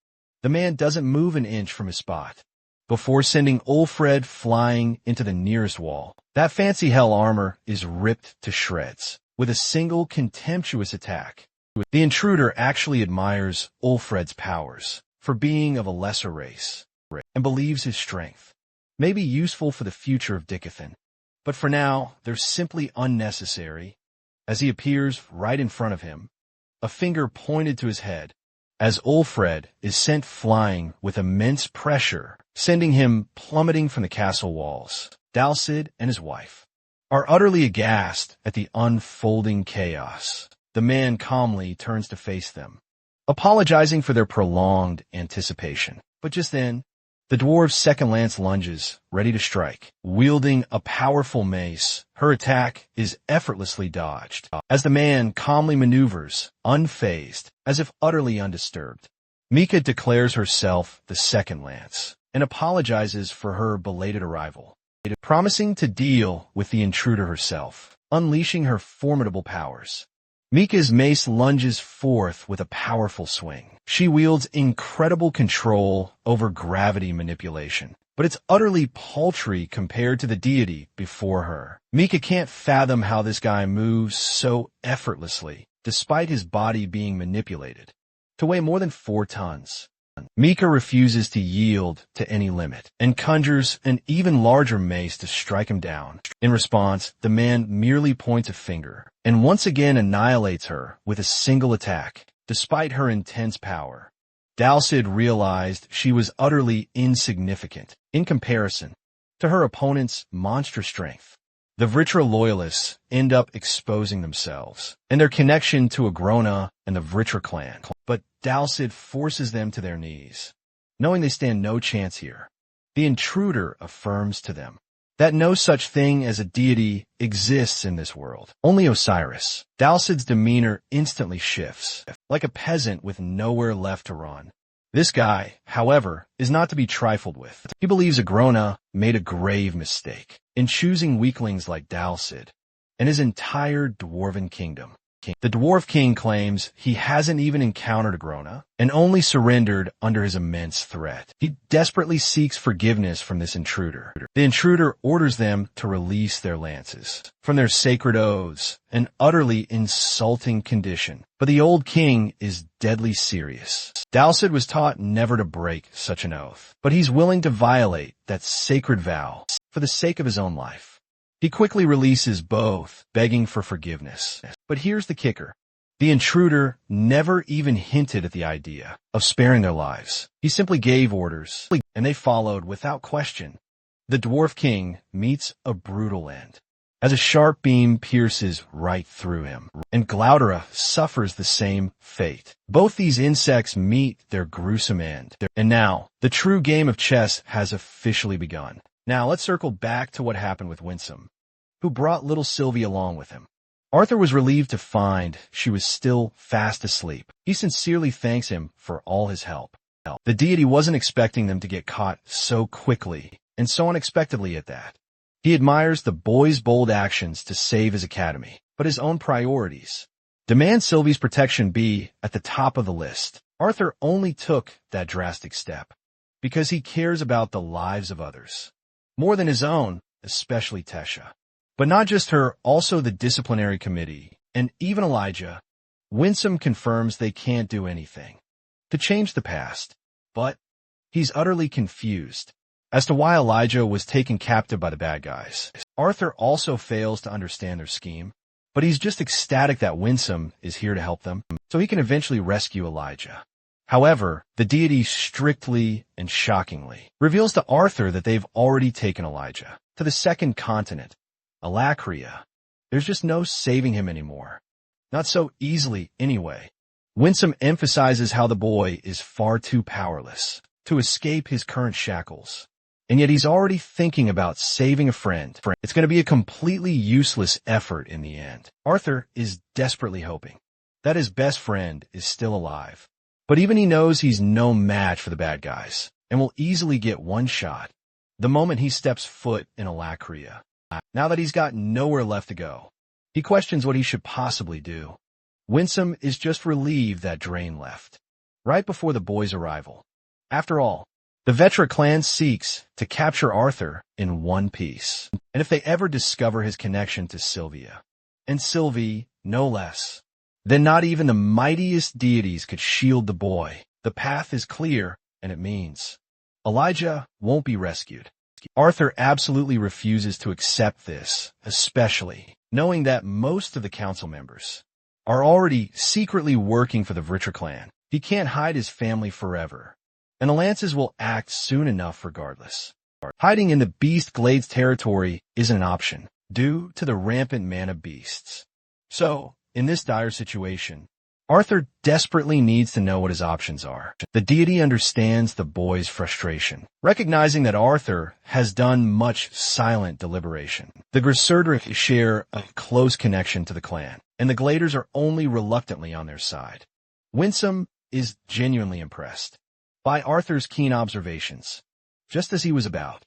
Speaker 1: The man doesn't move an inch from his spot before sending Ulfred flying into the nearest wall. That fancy hell armor is ripped to shreds with a single contemptuous attack. The intruder actually admires Ulfred's powers for being of a lesser race and believes his strength may be useful for the future of Dicothan. But for now, they're simply unnecessary, as he appears right in front of him, a finger pointed to his head, as Ulfred is sent flying with immense pressure, sending him plummeting from the castle walls. Dronzer and his wife are utterly aghast at the unfolding chaos. The man calmly turns to face them, apologizing for their prolonged anticipation. But just then, the dwarf's second lance lunges, ready to strike. Wielding a powerful mace, her attack is effortlessly dodged, as the man calmly maneuvers, unfazed, as if utterly undisturbed. Mika declares herself the second lance, and apologizes for her belated arrival, promising to deal with the intruder herself, unleashing her formidable powers. Mika's mace lunges forth with a powerful swing. She wields incredible control over gravity manipulation, but it's utterly paltry compared to the deity before her. Mika can't fathom how this guy moves so effortlessly, despite his body being manipulated to weigh more than 4 tons. Mika refuses to yield to any limit and conjures an even larger mace to strike him down. In response, the man merely points a finger and once again annihilates her with a single attack. Despite her intense power, Dronzer realized she was utterly insignificant in comparison to her opponent's monstrous strength. The Vritra loyalists end up exposing themselves and their connection to Agrona and the Vritra clan, but Dronzer forces them to their knees. Knowing they stand no chance here, the intruder affirms to them that no such thing as a deity exists in this world, only Osiris. Dronzer's demeanor instantly shifts, like a peasant with nowhere left to run. This guy, however, is not to be trifled with. He believes Agrona made a grave mistake in choosing weaklings like Dronzer and his entire dwarven kingdom. The Dwarf King claims he hasn't even encountered Agrona and only surrendered under his immense threat. He desperately seeks forgiveness from this intruder. The intruder orders them to release their lances from their sacred oaths, an utterly insulting condition. But the old king is deadly serious. Dronzer was taught never to break such an oath, but he's willing to violate that sacred vow for the sake of his own life. He quickly releases both, begging for forgiveness. But here's the kicker. The intruder never even hinted at the idea of sparing their lives. He simply gave orders, and they followed without question. The Dwarf King meets a brutal end, as a sharp beam pierces right through him, and Glaudera suffers the same fate. Both these insects meet their gruesome end. And now, the true game of chess has officially begun. Now, let's circle back to what happened with Winsome. who brought little Sylvie along with him. Arthur was relieved to find she was still fast asleep. He sincerely thanks him for all his help. The deity wasn't expecting them to get caught so quickly, and so unexpectedly at that. He admires the boy's bold actions to save his academy, but his own priorities demand Sylvie's protection be at the top of the list. Arthur only took that drastic step because he cares about the lives of others, more than his own, especially Tesha. But not just her, also the disciplinary committee, and even Elijah. Winsome confirms they can't do anything to change the past, but he's utterly confused as to why Elijah was taken captive by the bad guys. Arthur also fails to understand their scheme, but he's just ecstatic that Winsome is here to help them, so he can eventually rescue Elijah. However, the deity strictly and shockingly reveals to Arthur that they've already taken Elijah to the second continent, Alacria. There's just no saving him anymore. Not so easily, anyway. Winsome emphasizes how the boy is far too powerless to escape his current shackles, and yet he's already thinking about saving a friend. It's going to be a completely useless effort in the end. Arthur is desperately hoping that his best friend is still alive, but even he knows he's no match for the bad guys and will easily get one shot the moment he steps foot in Alacria. Now that he's got nowhere left to go, he questions what he should possibly do. Winsome is just relieved that Drain left right before the boy's arrival. After all, the Vetra clan seeks to capture Arthur in one piece, and if they ever discover his connection to Sylvia, and Sylvie no less, then not even the mightiest deities could shield the boy. The path is clear, and it means Elijah won't be rescued. Arthur absolutely refuses to accept this, especially knowing that most of the council members are already secretly working for the Vritra clan. He can't hide his family forever, and the Lances will act soon enough regardless. Hiding in the Beast Glades territory isn't an option, due to the rampant mana beasts. So, in this dire situation, Arthur desperately needs to know what his options are. The deity understands the boy's frustration, recognizing that Arthur has done much silent deliberation. The Griserdrick share a close connection to the clan, and the Gladers are only reluctantly on their side. Winsome is genuinely impressed by Arthur's keen observations. Just as he was about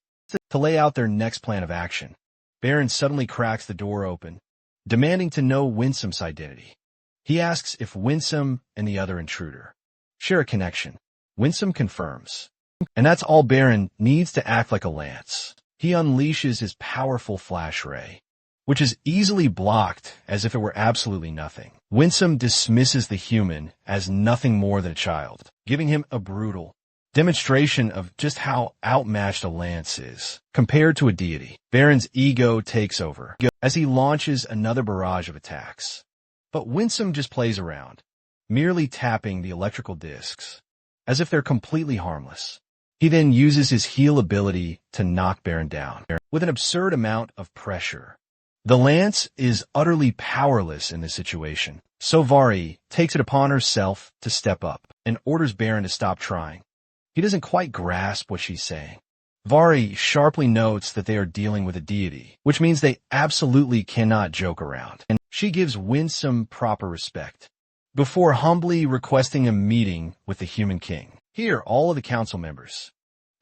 Speaker 1: to lay out their next plan of action, Baron suddenly cracks the door open, demanding to know Winsome's identity. He asks if Winsome and the other intruder share a connection. Winsome confirms, and that's all Baron needs to act like a lance. He unleashes his powerful flash ray, which is easily blocked as if it were absolutely nothing. Winsome dismisses the human as nothing more than a child, giving him a brutal demonstration of just how outmatched a lance is compared to a deity. Baron's ego takes over as he launches another barrage of attacks. But Winsome just plays around, merely tapping the electrical discs, as if they're completely harmless. He then uses his heal ability to knock Baron down, with an absurd amount of pressure. The lance is utterly powerless in this situation, so Vari takes it upon herself to step up and orders Baron to stop trying. He doesn't quite grasp what she's saying. Vari sharply notes that they are dealing with a deity, which means they absolutely cannot joke around, and she gives Winsome proper respect, before humbly requesting a meeting with the Human King. Here, all of the council members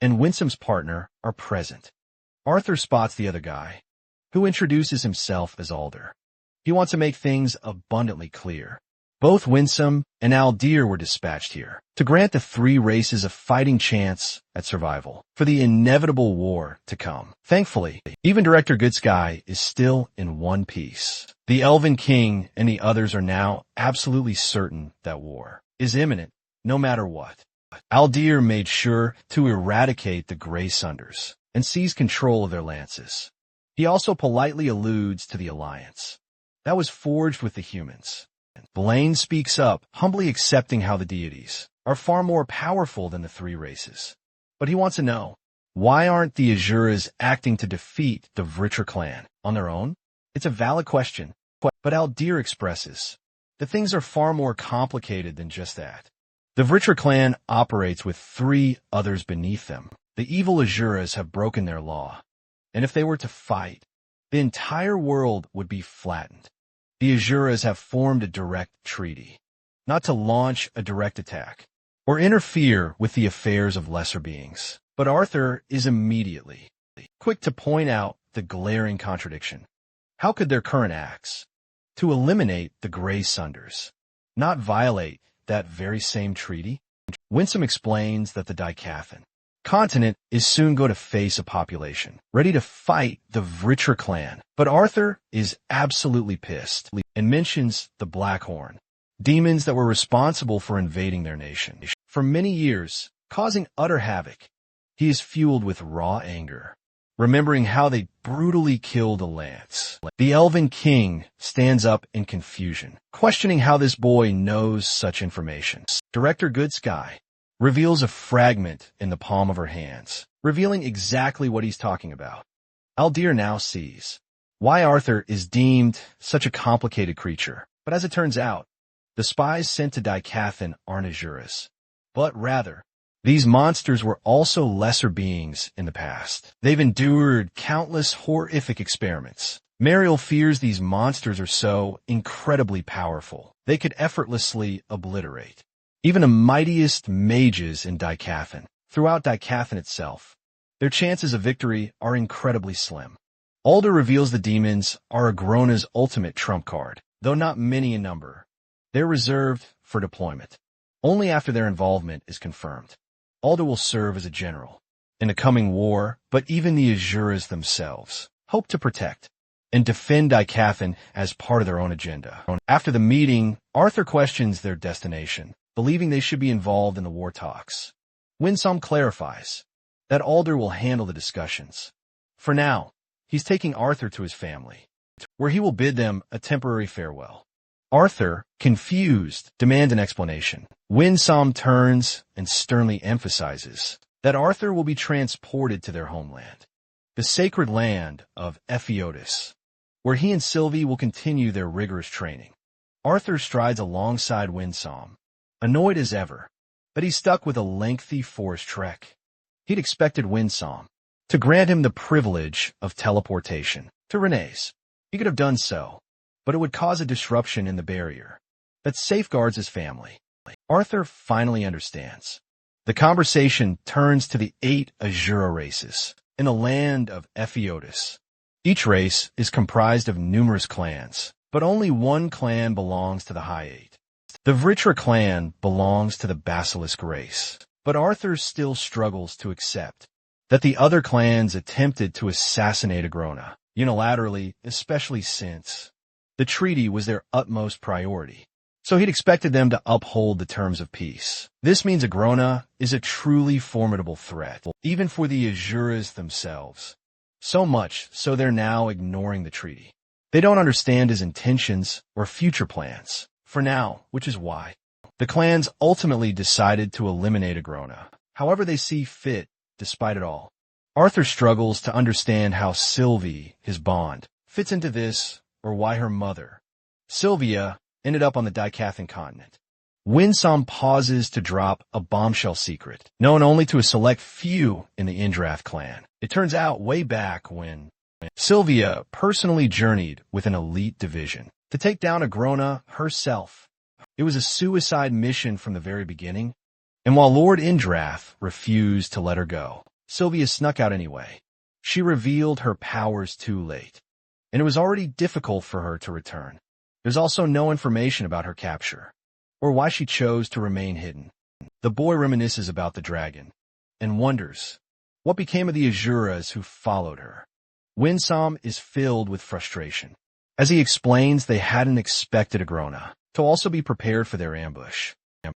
Speaker 1: and Winsome's partner are present. Arthur spots the other guy, who introduces himself as Alder. He wants to make things abundantly clear. Both Winsome and Aldir were dispatched here to grant the three races a fighting chance at survival for the inevitable war to come. Thankfully, even Director Goodsky is still in one piece. The Elven King and the others are now absolutely certain that war is imminent, no matter what. Aldir made sure to eradicate the Grey Sunders and seize control of their lances. He also politely alludes to the alliance that was forged with the humans. Blaine speaks up, humbly accepting how the deities are far more powerful than the three races. But he wants to know, why aren't the Asuras acting to defeat the Vritra clan on their own? It's a valid question, but Aldir expresses that things are far more complicated than just that. The Vritra clan operates with three others beneath them. The evil Asuras have broken their law, and if they were to fight, the entire world would be flattened. The Asuras have formed a direct treaty, not to launch a direct attack or interfere with the affairs of lesser beings. But Arthur is immediately quick to point out the glaring contradiction. How could their current acts, to eliminate the Grey Sunders, not violate that very same treaty? Winsome explains that the Dicathan continent is soon going to face a population ready to fight the Vritra clan. But Arthur is absolutely pissed and mentions the Blackhorn, demons that were responsible for invading their nation for many years, causing utter havoc. He is fueled with raw anger, remembering how they brutally killed a lance. The Elven King stands up in confusion, questioning how this boy knows such information. Director Good Sky reveals a fragment in the palm of her hands, revealing exactly what he's talking about. Aldir now sees why Arthur is deemed such a complicated creature. But as it turns out, the spies sent to Dicathan aren't Asuras, but rather, these monsters were also lesser beings in the past. They've endured countless horrific experiments. Mariel fears these monsters are so incredibly powerful, they could effortlessly obliterate even the mightiest mages in Dicathan. Throughout Dicathan itself, their chances of victory are incredibly slim. Alder reveals the demons are Agrona's ultimate trump card, though not many in number. They're reserved for deployment only after their involvement is confirmed. Alder will serve as a general in the coming war, but even the Asuras themselves hope to protect and defend Dicathan as part of their own agenda. After the meeting, Arthur questions their destination, believing they should be involved in the war talks. Winsome clarifies that Alder will handle the discussions. For now, he's taking Arthur to his family, where he will bid them a temporary farewell. Arthur, confused, demands an explanation. Winsome turns and sternly emphasizes that Arthur will be transported to their homeland, the sacred land of Ephiotis, where he and Sylvie will continue their rigorous training. Arthur strides alongside Winsome, annoyed as ever, but he's stuck with a lengthy forest trek. He'd expected Winsome to grant him the privilege of teleportation to Renee's. He could have done so, but it would cause a disruption in the barrier that safeguards his family. Arthur finally understands. The conversation turns to the 8 Asura races in the land of Ephiotis. Each race is comprised of numerous clans, but only one clan belongs to the High Eight. The Vritra clan belongs to the Basilisk race, but Arthur still struggles to accept that the other clans attempted to assassinate Agrona unilaterally, especially since the treaty was their utmost priority. So he'd expected them to uphold the terms of peace. This means Agrona is a truly formidable threat, even for the Asuras themselves. So much so they're now ignoring the treaty. They don't understand his intentions or future plans, for now, which is why the clans ultimately decided to eliminate Agrona, however they see fit, despite it all. Arthur struggles to understand how Sylvie, his bond, fits into this, or why her mother, Sylvia, ended up on the Dicathan continent. Winsome pauses to drop a bombshell secret, known only to a select few in the Indrath clan. It turns out way back when Sylvia personally journeyed with an elite division to take down Agrona herself. It was a suicide mission from the very beginning, and while Lord Indrath refused to let her go, Sylvia snuck out anyway. She revealed her powers too late, and it was already difficult for her to return. There's also no information about her capture, or why she chose to remain hidden. The boy reminisces about the dragon, and wonders what became of the Asuras who followed her. Winsome is filled with frustration, as he explains they hadn't expected Agrona to also be prepared for their ambush.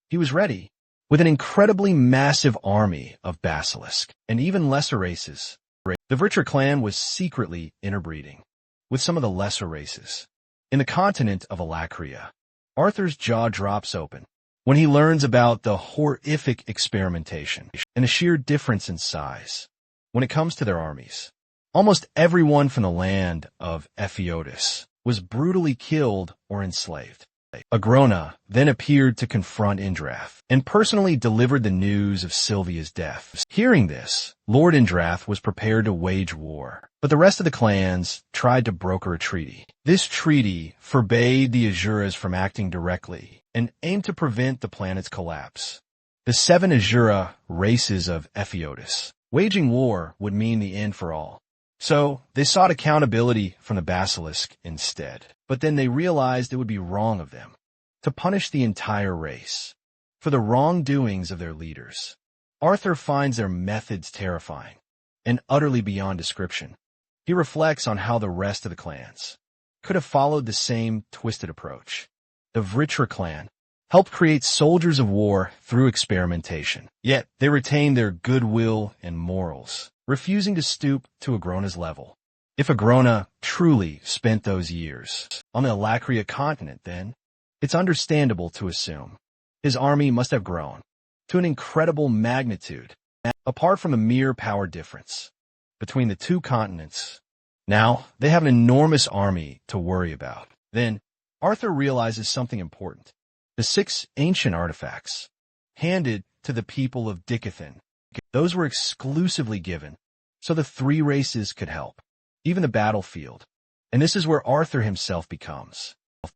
Speaker 1: He was ready, with an incredibly massive army of basilisk, and even lesser races. The Vritra clan was secretly interbreeding with some of the lesser races in the continent of Alacria. Arthur's jaw drops open when he learns about the horrific experimentation and a sheer difference in size when it comes to their armies. Almost everyone from the land of Ephiotis was brutally killed or enslaved. Agrona then appeared to confront Indrath and personally delivered the news of Sylvia's death. Hearing this, Lord Indrath was prepared to wage war, but the rest of the clans tried to broker a treaty. This treaty forbade the Asuras from acting directly and aimed to prevent the planet's collapse. The 7 Asura races of Epheotis. Waging war would mean the end for all. So they sought accountability from the Basilisk instead. But then they realized it would be wrong of them to punish the entire race for the wrongdoings of their leaders. Arthur finds their methods terrifying and utterly beyond description. He reflects on how the rest of the clans could have followed the same twisted approach. The Vritra clan helped create soldiers of war through experimentation, yet they retained their goodwill and morals, refusing to stoop to Agrona's level. If Agrona truly spent those years on the Alacria continent, then it's understandable to assume his army must have grown to an incredible magnitude, apart from the mere power difference between the two continents. Now, they have an enormous army to worry about. Then, Arthur realizes something important. The 6 ancient artifacts handed to the people of Dicathan, those were exclusively given so the 3 races could help. Even the battlefield. And this is where Arthur himself becomes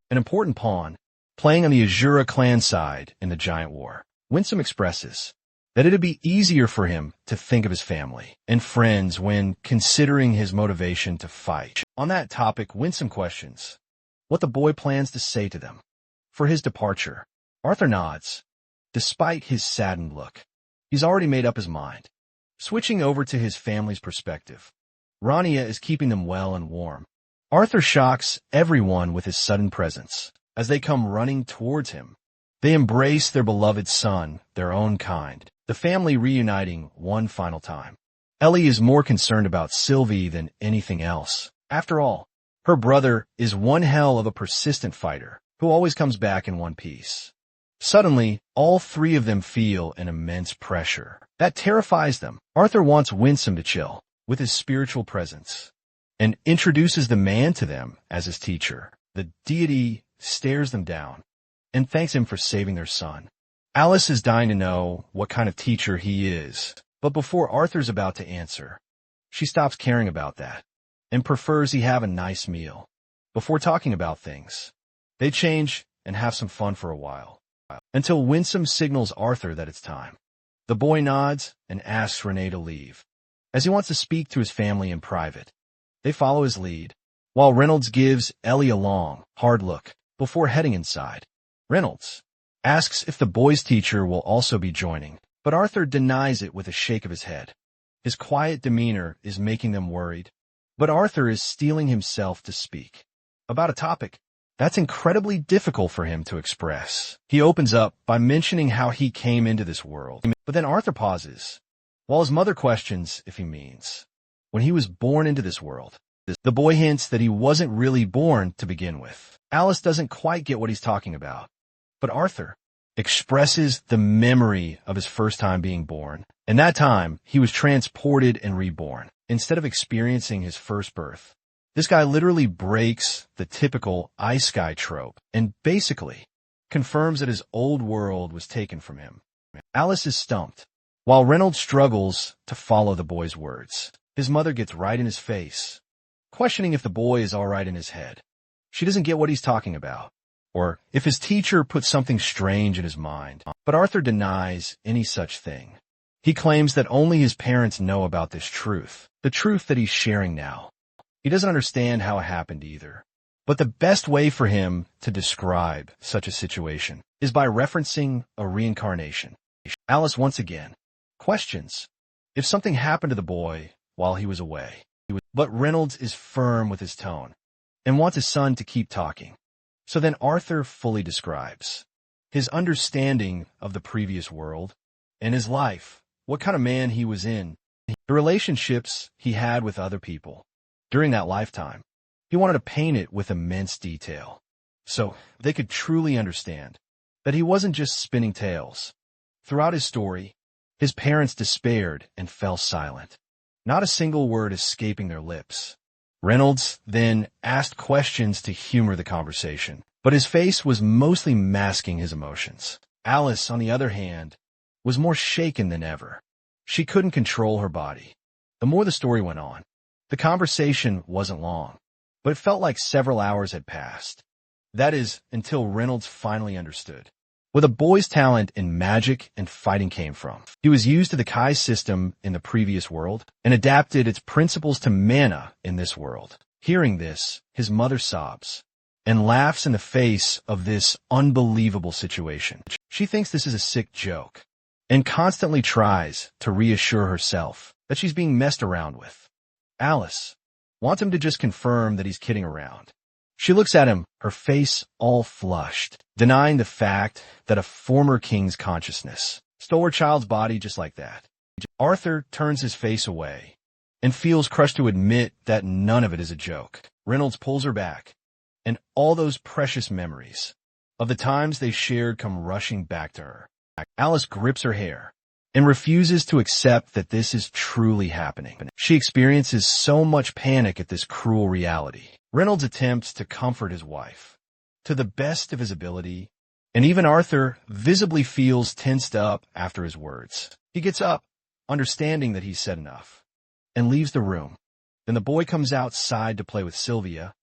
Speaker 1: an important pawn, playing on the Asura clan side in the giant war. Winsome expresses that it'd be easier for him to think of his family and friends when considering his motivation to fight. On that topic, Winsome questions what the boy plans to say to them for his departure. Arthur nods, despite his saddened look. He's already made up his mind. Switching over to his family's perspective, Rania is keeping them well and warm. Arthur shocks everyone with his sudden presence. As they come running towards him, they embrace their beloved son, their own kind, the family reuniting one final time. Ellie is more concerned about Sylvie than anything else. After all, her brother is one hell of a persistent fighter who always comes back in one piece. Suddenly, all 3 of them feel an immense pressure. That terrifies them. Arthur wants Winsome to chill with his spiritual presence, and introduces the man to them as his teacher. The deity stares them down and thanks him for saving their son. Alice is dying to know what kind of teacher he is, but before Arthur's about to answer, she stops caring about that and prefers he have a nice meal before talking about things. They change and have some fun for a while, until Winsome signals Arthur that it's time. The boy nods and asks Renee to leave, as he wants to speak to his family in private. They follow his lead, while Reynolds gives Ellie a long, hard look before heading inside. Reynolds asks if the boy's teacher will also be joining, but Arthur denies it with a shake of his head. His quiet demeanor is making them worried, but Arthur is steeling himself to speak about a topic that's incredibly difficult for him to express. He opens up by mentioning how he came into this world, but then Arthur pauses, while his mother questions if he means when he was born into this world. The boy hints that he wasn't really born to begin with. Alice doesn't quite get what he's talking about, but Arthur expresses the memory of his first time being born, and that time he was transported and reborn, instead of experiencing his first birth. This guy literally breaks the typical ice guy trope, and basically confirms that his old world was taken from him. Alice is stumped, while Reynolds struggles to follow the boy's words. His mother gets right in his face, questioning if the boy is all right in his head. She doesn't get what he's talking about, or if his teacher put something strange in his mind. But Arthur denies any such thing. He claims that only his parents know about this truth, the truth that he's sharing now. He doesn't understand how it happened either. But the best way for him to describe such a situation is by referencing a reincarnation. Alice once again questions if something happened to the boy while he was away. But Reynolds is firm with his tone and wants his son to keep talking. So then Arthur fully describes his understanding of the previous world and his life, what kind of man he was in, the relationships he had with other people during that lifetime. He wanted to paint it with immense detail, so they could truly understand that he wasn't just spinning tales. Throughout his story, his parents despaired and fell silent, not a single word escaping their lips. Reynolds then asked questions to humor the conversation, but his face was mostly masking his emotions. Alice, on the other hand, was more shaken than ever. She couldn't control her body. The more the story went on, the conversation wasn't long, but it felt like several hours had passed. That is, until Reynolds finally understood where the boy's talent in magic and fighting came from. He was used to the Kai system in the previous world and adapted its principles to mana in this world. Hearing this, his mother sobs and laughs in the face of this unbelievable situation. She thinks this is a sick joke and constantly tries to reassure herself that she's being messed around with. Alice wants him to just confirm that he's kidding around. She looks at him, her face all flushed, denying the fact that a former king's consciousness stole her child's body just like that. Arthur turns his face away and feels crushed to admit that none of it is a joke. Reynolds pulls her back, and all those precious memories of the times they shared come rushing back to her. Alice grips her hair and refuses to accept that this is truly happening. She experiences so much panic at this cruel reality. Reynolds attempts to comfort his wife to the best of his ability, and even Arthur visibly feels tensed up after his words. He gets up, understanding that he's said enough, and leaves the room. Then the boy comes outside to play with Sylvia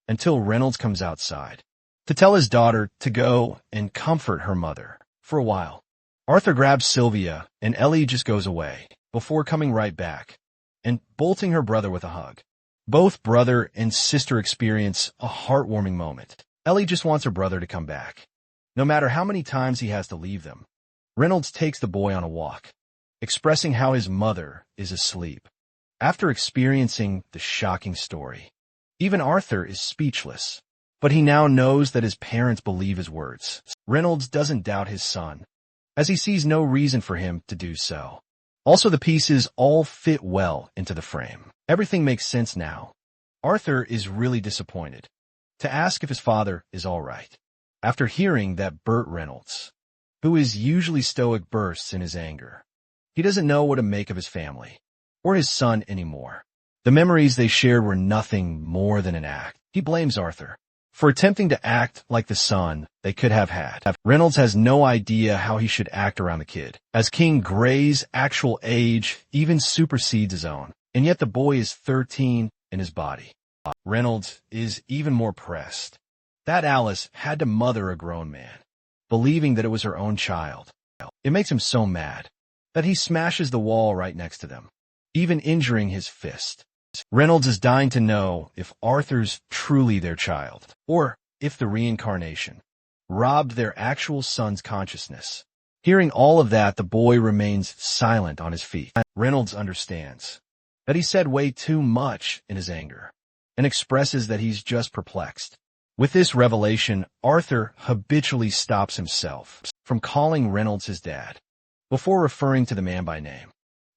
Speaker 1: until Reynolds comes outside to tell his daughter to go and comfort her mother for a while. Arthur grabs Sylvia, and Ellie just goes away before coming right back and bolting her brother with a hug. Both brother and sister experience a heartwarming moment. Ellie just wants her brother to come back, no matter how many times he has to leave them. Reynolds takes the boy on a walk, expressing how his mother is asleep. After experiencing the shocking story, even Arthur is speechless, but he now knows that his parents believe his words. Reynolds doesn't doubt his son, as he sees no reason for him to do so. Also, the pieces all fit well into the frame. Everything makes sense now. Arthur is really disappointed to ask if his father is all right, after hearing that Burt Reynolds, who is usually stoic, bursts in his anger. He doesn't know what to make of his family or his son anymore. The memories they shared were nothing more than an act. He blames Arthur for attempting to act like the son they could have had. Reynolds has no idea how he should act around the kid, as King Gray's actual age even supersedes his own, and yet the boy is 13 in his body. Reynolds is even more pressed that Alice had to mother a grown man, believing that it was her own child. It makes him so mad that he smashes the wall right next to them, even injuring his fist. Reynolds is dying to know if Arthur's truly their child, or if the reincarnation robbed their actual son's consciousness. Hearing all of that, the boy remains silent on his feet. Reynolds understands that he said way too much in his anger, and expresses that he's just perplexed. With this revelation, Arthur habitually stops himself from calling Reynolds his dad before referring to the man by name.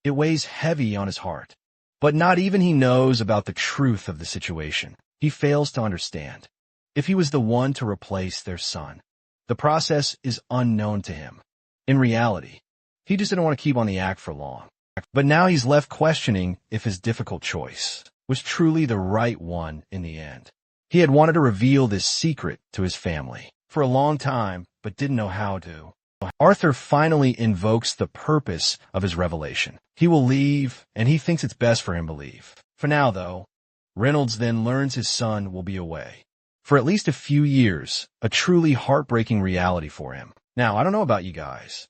Speaker 1: It weighs heavy on his heart. But not even he knows about the truth of the situation. He fails to understand if he was the one to replace their son. The process is unknown to him. In reality, he just didn't want to keep on the act for long. But now he's left questioning if his difficult choice was truly the right one in the end. He had wanted to reveal this secret to his family for a long time, but didn't know how to. Arthur finally invokes the purpose of his revelation. He will leave, and he thinks it's best for him to leave. For now, though, Reynolds then learns his son will be away for at least a few years, a truly heartbreaking reality for him. Now, I don't know about you guys,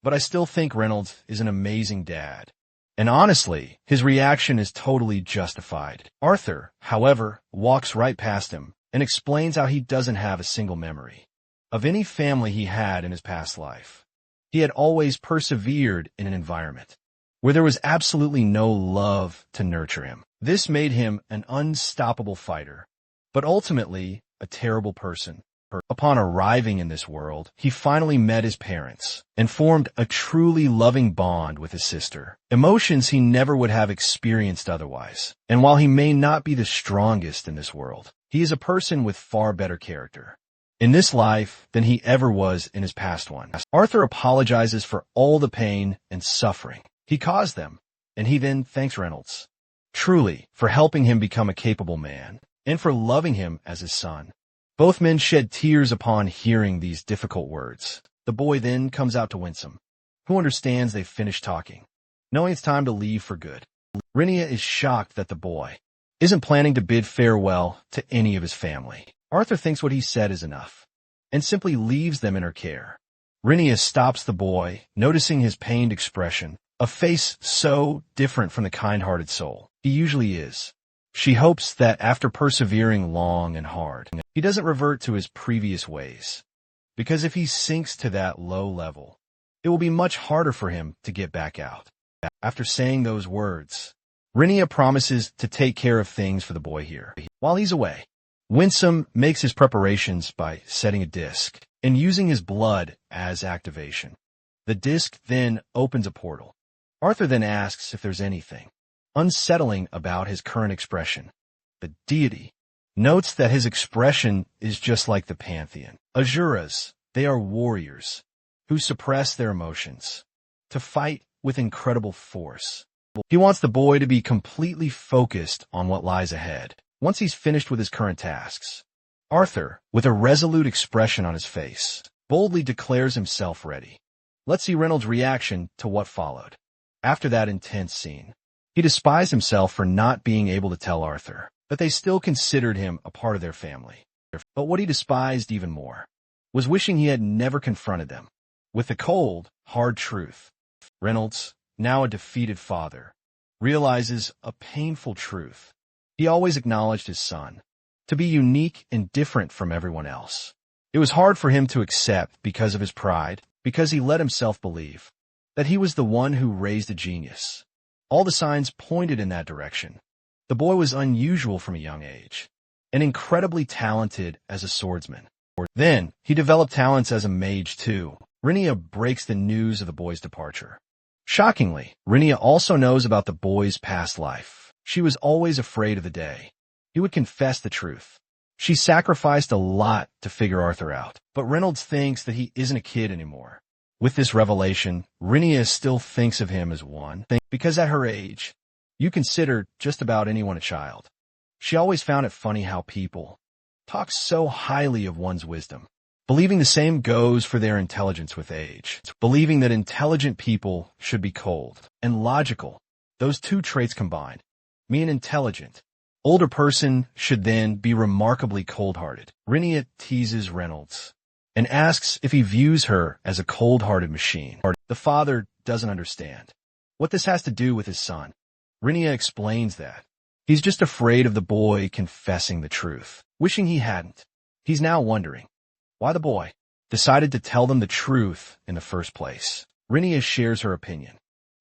Speaker 1: but I still think Reynolds is an amazing dad. And honestly, his reaction is totally justified. Arthur, however, walks right past him and explains how he doesn't have a single memory of any family he had in his past life. He had always persevered in an environment where there was absolutely no love to nurture him. This made him an unstoppable fighter, but ultimately a terrible person. Upon arriving in this world, he finally met his parents and formed a truly loving bond with his sister, emotions he never would have experienced otherwise. And while he may not be the strongest in this world, he is a person with far better character in this life than he ever was in his past one. Arthur apologizes for all the pain and suffering he caused them, and he then thanks Reynolds, truly, for helping him become a capable man, and for loving him as his son. Both men shed tears upon hearing these difficult words. The boy then comes out to Winsome, who understands they've finished talking, knowing it's time to leave for good. Rinia is shocked that the boy isn't planning to bid farewell to any of his family. Arthur thinks what he said is enough, and simply leaves them in her care. Rinia stops the boy, noticing his pained expression, a face so different from the kind-hearted soul he usually is. She hopes that after persevering long and hard, he doesn't revert to his previous ways, because if he sinks to that low level, it will be much harder for him to get back out. After saying those words, Rinia promises to take care of things for the boy here. While he's away, Winsome makes his preparations by setting a disc and using his blood as activation. The disc then opens a portal. Arthur then asks if there's anything unsettling about his current expression. The deity notes that his expression is just like the pantheon. Asuras, they are warriors who suppress their emotions to fight with incredible force. He wants the boy to be completely focused on what lies ahead. Once he's finished with his current tasks, Arthur, with a resolute expression on his face, boldly declares himself ready. Let's see Reynolds' reaction to what followed. After that intense scene, he despised himself for not being able to tell Arthur that they still considered him a part of their family. But what he despised even more was wishing he had never confronted them with the cold, hard truth. Reynolds, now a defeated father, realizes a painful truth. He always acknowledged his son to be unique and different from everyone else. It was hard for him to accept because of his pride, because he let himself believe that he was the one who raised a genius. All the signs pointed in that direction. The boy was unusual from a young age, and incredibly talented as a swordsman. Then, he developed talents as a mage too. Rinia breaks the news of the boy's departure. Shockingly, Rinia also knows about the boy's past life. She was always afraid of the day he would confess the truth. She sacrificed a lot to figure Arthur out, but Reynolds thinks that he isn't a kid anymore. With this revelation, Rinia still thinks of him as one, because at her age, you consider just about anyone a child. She always found it funny how people talk so highly of one's wisdom, believing the same goes for their intelligence with age, believing that intelligent people should be cold and logical. Those two traits combined mean intelligent. Older person should then be remarkably cold-hearted. Rinia teases Reynolds and asks if he views her as a cold-hearted machine. The father doesn't understand what this has to do with his son. Rinia explains that he's just afraid of the boy confessing the truth, wishing he hadn't. He's now wondering why the boy decided to tell them the truth in the first place. Rinia shares her opinion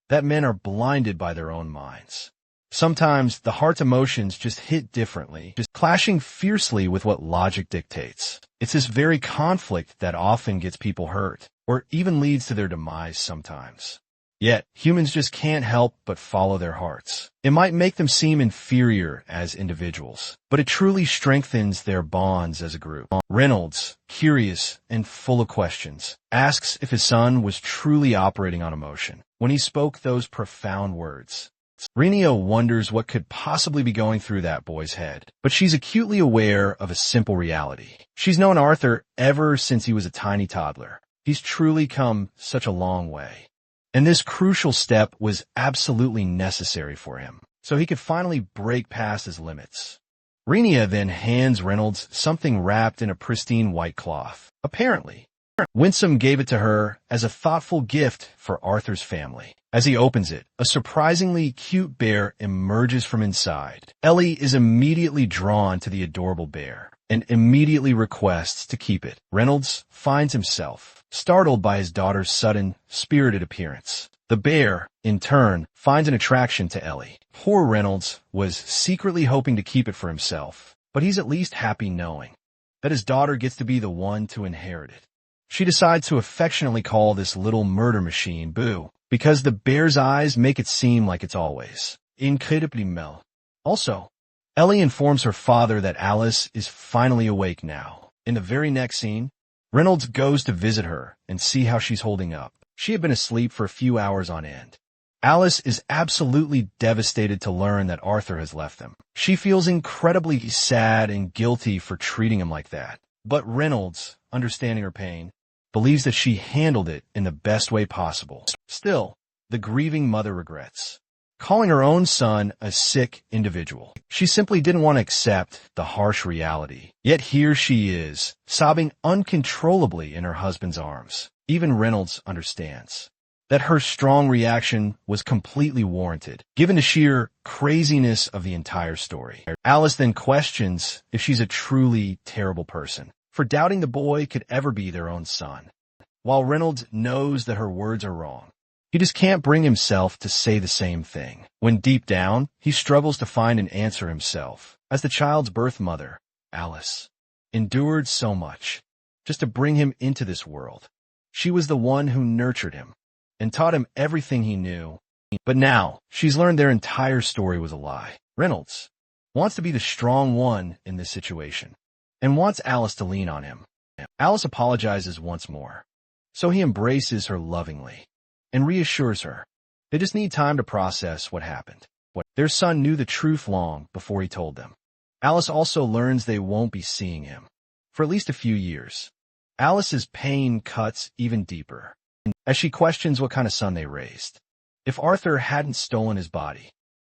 Speaker 1: that men are blinded by their own minds. Sometimes the heart's emotions just hit differently, just clashing fiercely with what logic dictates. It's this very conflict that often gets people hurt, or even leads to their demise sometimes. Yet, humans just can't help but follow their hearts. It might make them seem inferior as individuals, but it truly strengthens their bonds as a group. Reynolds, curious and full of questions, asks if his son was truly operating on emotion when he spoke those profound words. Rinia wonders what could possibly be going through that boy's head, but she's acutely aware of a simple reality. She's known Arthur ever since he was a tiny toddler. He's truly come such a long way. And this crucial step was absolutely necessary for him, so he could finally break past his limits. Rinia then hands Reynolds something wrapped in a pristine white cloth. Apparently, Winsome gave it to her as a thoughtful gift for Arthur's family. As he opens it, a surprisingly cute bear emerges from inside. Ellie is immediately drawn to the adorable bear and immediately requests to keep it. Reynolds finds himself startled by his daughter's sudden, spirited appearance. The bear, in turn, finds an attraction to Ellie. Poor Reynolds was secretly hoping to keep it for himself, but he's at least happy knowing that his daughter gets to be the one to inherit it. She decides to affectionately call this little murder machine Boo, because the bear's eyes make it seem like it's always incredibly mel. Also, Ellie informs her father that Alice is finally awake now. In the very next scene, Reynolds goes to visit her and see how she's holding up. She had been asleep for a few hours on end. Alice is absolutely devastated to learn that Arthur has left them. She feels incredibly sad and guilty for treating him like that. But Reynolds, understanding her pain, believes that she handled it in the best way possible. Still, the grieving mother regrets calling her own son a sick individual. She simply didn't want to accept the harsh reality. Yet here she is, sobbing uncontrollably in her husband's arms. Even Reynolds understands that her strong reaction was completely warranted, given the sheer craziness of the entire story. Alice then questions if she's a truly terrible person for doubting the boy could ever be their own son. While Reynolds knows that her words are wrong, he just can't bring himself to say the same thing. When deep down, he struggles to find an answer himself, as the child's birth mother, Alice, endured so much just to bring him into this world. She was the one who nurtured him and taught him everything he knew. But now, she's learned their entire story was a lie. Reynolds wants to be the strong one in this situation and wants Alice to lean on him. Alice apologizes once more, so he embraces her lovingly and reassures her they just need time to process what happened. Their son knew the truth long before he told them. Alice also learns they won't be seeing him for at least a few years. Alice's pain cuts even deeper as she questions what kind of son they raised. If Arthur hadn't stolen his body,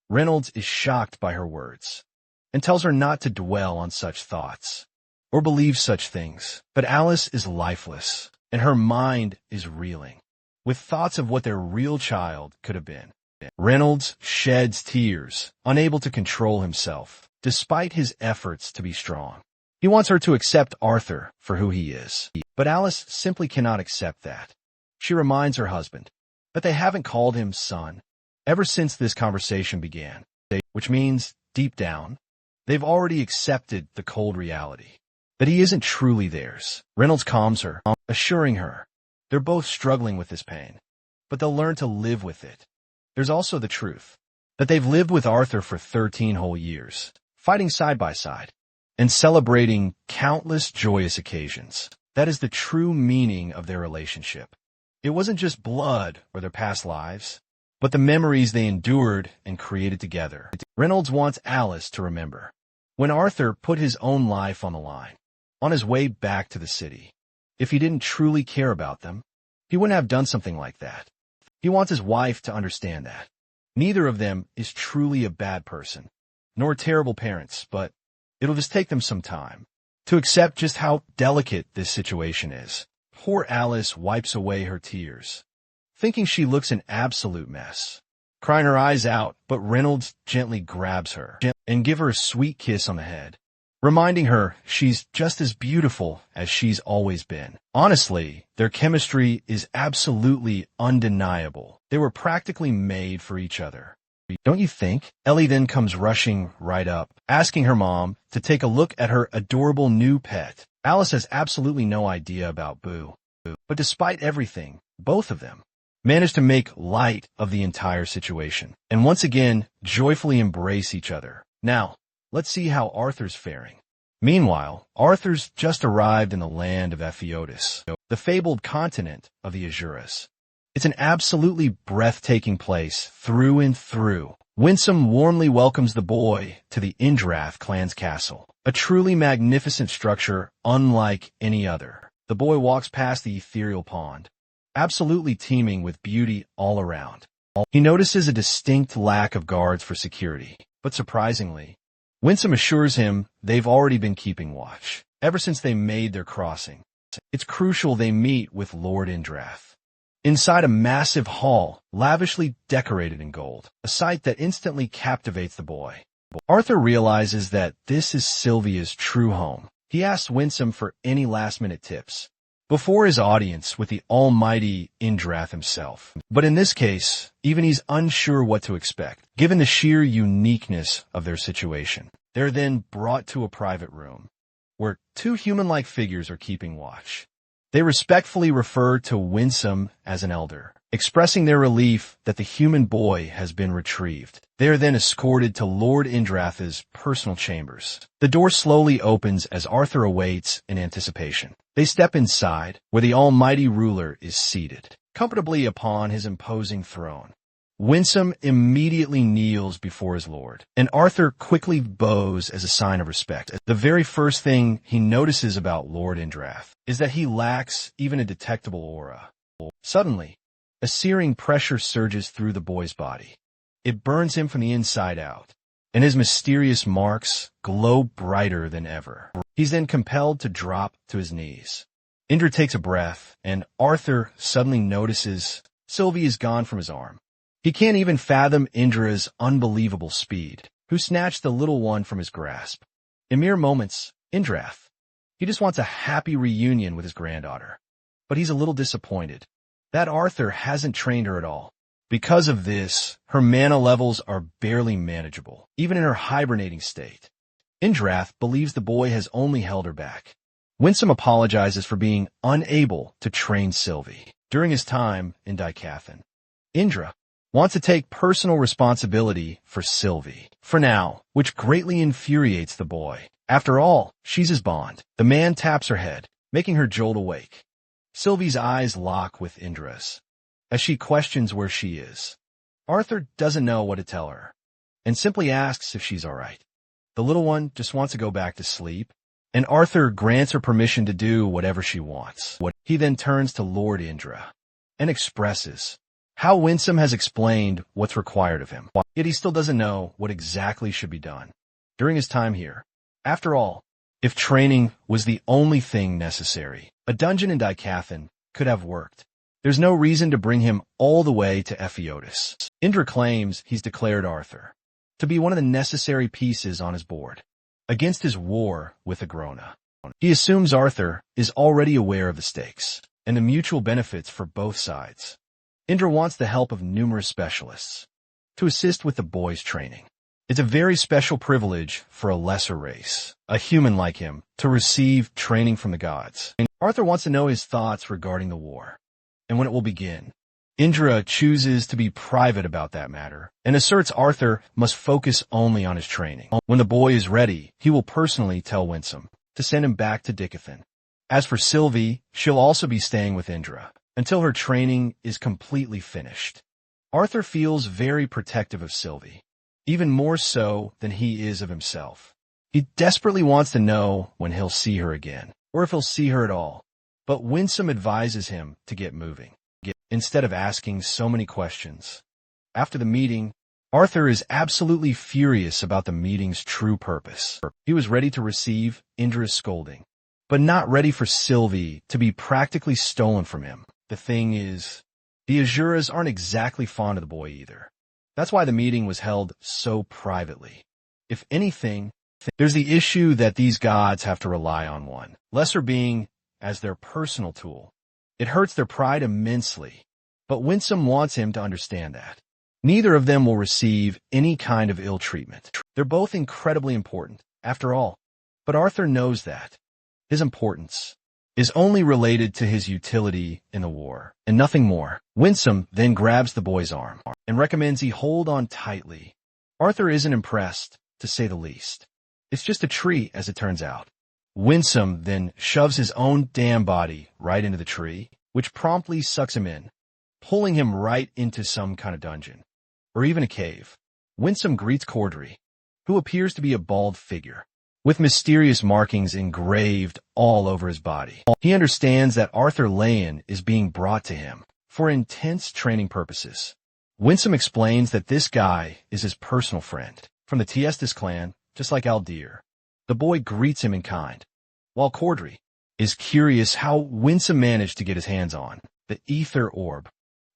Speaker 1: Reynolds is shocked by her words and tells her not to dwell on such thoughts or believe such things. But Alice is lifeless and her mind is reeling with thoughts of what their real child could have been. Reynolds sheds tears, unable to control himself, despite his efforts to be strong. He wants her to accept Arthur for who he is, but Alice simply cannot accept that. She reminds her husband that they haven't called him son ever since this conversation began, which means, deep down, they've already accepted the cold reality that he isn't truly theirs. Reynolds calms her, assuring her they're both struggling with this pain, but they'll learn to live with it. There's also the truth that they've lived with Arthur for 13 whole years, fighting side by side and celebrating countless joyous occasions. That is the true meaning of their relationship. It wasn't just blood or their past lives, but the memories they endured and created together. Reynolds wants Alice to remember when Arthur put his own life on the line, on his way back to the city. If he didn't truly care about them, he wouldn't have done something like that. He wants his wife to understand that. Neither of them is truly a bad person, nor terrible parents, but it'll just take them some time to accept just how delicate this situation is. Poor Alice wipes away her tears, thinking she looks an absolute mess, crying her eyes out, but Reynolds gently grabs her and gives her a sweet kiss on the head, reminding her she's just as beautiful as she's always been. Honestly, their chemistry is absolutely undeniable. They were practically made for each other. Don't you think? Ellie then comes rushing right up, asking her mom to take a look at her adorable new pet. Alice has absolutely no idea about Boo. But despite everything, both of them manage to make light of the entire situation and once again joyfully embrace each other. Now, let's see how Arthur's faring. Meanwhile, Arthur's just arrived in the land of Epheotis, the fabled continent of the Asuras. It's an absolutely breathtaking place through and through. Winsome warmly welcomes the boy to the Indrath clan's castle, a truly magnificent structure unlike any other. The boy walks past the ethereal pond, absolutely teeming with beauty all around. He notices a distinct lack of guards for security, but surprisingly, Winsome assures him they've already been keeping watch ever since they made their crossing. It's crucial they meet with Lord Indrath inside a massive hall lavishly decorated in gold, a sight that instantly captivates the boy. Arthur realizes that this is Sylvia's true home. He asks Winsome for any last-minute tips before his audience with the almighty Indrath himself. But in this case, even he's unsure what to expect, given the sheer uniqueness of their situation. They're then brought to a private room, where two human-like figures are keeping watch. They respectfully refer to Winsome as an elder, expressing their relief that the human boy has been retrieved. They are then escorted to Lord Indrath's personal chambers. The door slowly opens as Arthur awaits in anticipation. They step inside, where the almighty ruler is seated comfortably upon his imposing throne. Winsome immediately kneels before his lord, and Arthur quickly bows as a sign of respect. The very first thing he notices about Lord Indrath is that he lacks even a detectable aura. Suddenly, a searing pressure surges through the boy's body. It burns him from the inside out, and his mysterious marks glow brighter than ever. He's then compelled to drop to his knees. Indra takes a breath, and Arthur suddenly notices Sylvie is gone from his arm. He can't even fathom Indra's unbelievable speed, who snatched the little one from his grasp. In mere moments, Indrath. He just wants a happy reunion with his granddaughter. But he's a little disappointed that Arthur hasn't trained her at all. Because of this, her mana levels are barely manageable, even in her hibernating state. Indrath believes the boy has only held her back. Winsome apologizes for being unable to train Sylvie during his time in Dikathan. Indra wants to take personal responsibility for Sylvie, for now, which greatly infuriates the boy. After all, she's his bond. The man taps her head, making her jolt awake. Sylvie's eyes lock with Indra's as she questions where she is. Arthur doesn't know what to tell her, and simply asks if she's all right. The little one just wants to go back to sleep, and Arthur grants her permission to do whatever she wants. He then turns to Lord Indra and expresses how Winsome has explained what's required of him, yet he still doesn't know what exactly should be done during his time here. After all, if training was the only thing necessary, a dungeon in Dikathan could have worked. There's no reason to bring him all the way to Epheotis. Indra claims he's declared Arthur to be one of the necessary pieces on his board against his war with Agrona. He assumes Arthur is already aware of the stakes and the mutual benefits for both sides. Indra wants the help of numerous specialists to assist with the boy's training. It's a very special privilege for a lesser race, a human like him, to receive training from the gods. Arthur wants to know his thoughts regarding the war and when it will begin. Indra chooses to be private about that matter and asserts Arthur must focus only on his training. When the boy is ready, he will personally tell Winsome to send him back to Dikathan. As for Sylvie, she'll also be staying with Indra until her training is completely finished. Arthur feels very protective of Sylvie, even more so than he is of himself. He desperately wants to know when he'll see her again, or if he'll see her at all. But Winsome advises him to get moving, instead of asking so many questions. After the meeting, Arthur is absolutely furious about the meeting's true purpose. He was ready to receive Indra's scolding, but not ready for Sylvie to be practically stolen from him. The thing is, the Asuras aren't exactly fond of the boy either. That's why the meeting was held so privately. If anything, there's the issue that these gods have to rely on one lesser being as their personal tool. It hurts their pride immensely, but Winsome wants him to understand that. Neither of them will receive any kind of ill treatment. They're both incredibly important, after all, but Arthur knows that. His importance is only related to his utility in the war, and nothing more. Winsome then grabs the boy's arm and recommends he hold on tightly. Arthur isn't impressed, to say the least. It's just a tree, as it turns out. Winsome then shoves his own damn body right into the tree, which promptly sucks him in, pulling him right into some kind of dungeon, or even a cave. Winsome greets Cordry, who appears to be a bald figure, with mysterious markings engraved all over his body. He understands that Arthur Layan is being brought to him for intense training purposes. Winsome explains that this guy is his personal friend from the Tiestis clan, just like Aldir. The boy greets him in kind, while Cordry is curious how Winsome managed to get his hands on the Ether Orb.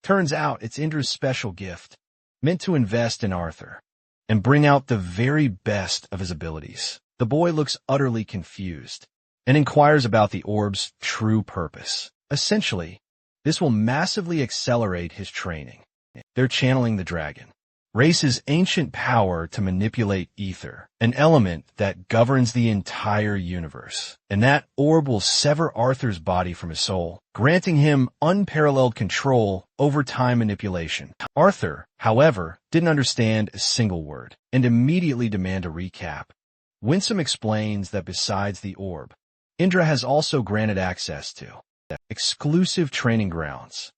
Speaker 1: Turns out it's Indra's special gift, meant to invest in Arthur and bring out the very best of his abilities. The boy looks utterly confused and inquires about the orb's true purpose. Essentially, this will massively accelerate his training. They're channeling the dragon, race's ancient power to manipulate ether, an element that governs the entire universe. And that orb will sever Arthur's body from his soul, granting him unparalleled control over time manipulation. Arthur, however, didn't understand a single word and immediately demanded a recap. Winsome explains that besides the orb, Indra has also granted access to exclusive training grounds.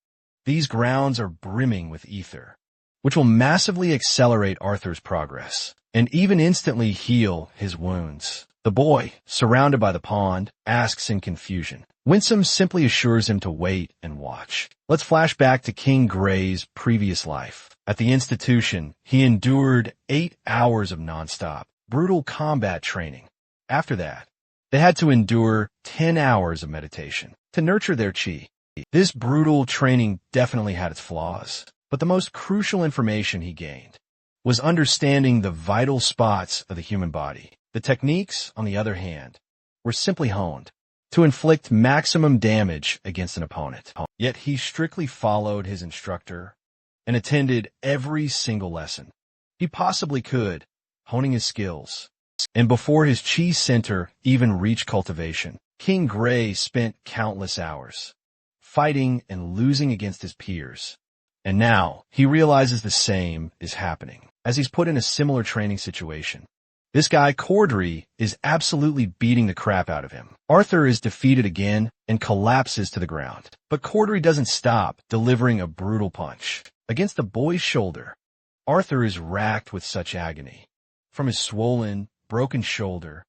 Speaker 1: These grounds are brimming with ether, which will massively accelerate Arthur's progress and even instantly heal his wounds. The boy, surrounded by the pond, asks in confusion. Winsome simply assures him to wait and watch. Let's flash back to King Gray's previous life. At the institution, he endured 8 hours of nonstop, brutal combat training. After that, they had to endure 10 hours of meditation to nurture their chi. This brutal training definitely had its flaws, but the most crucial information he gained was understanding the vital spots of the human body. The techniques, on the other hand, were simply honed to inflict maximum damage against an opponent. Yet he strictly followed his instructor and attended every single lesson he possibly could, honing his skills. And before his chi center even reached cultivation, King Gray spent countless hours fighting and losing against his peers. And now he realizes the same is happening as he's put in a similar training situation. This guy, Cordry, is absolutely beating the crap out of him. Arthur is defeated again and collapses to the ground. But Cordry doesn't stop, delivering a brutal punch against the boy's shoulder. Arthur is racked with such agony. From his swollen, broken shoulder,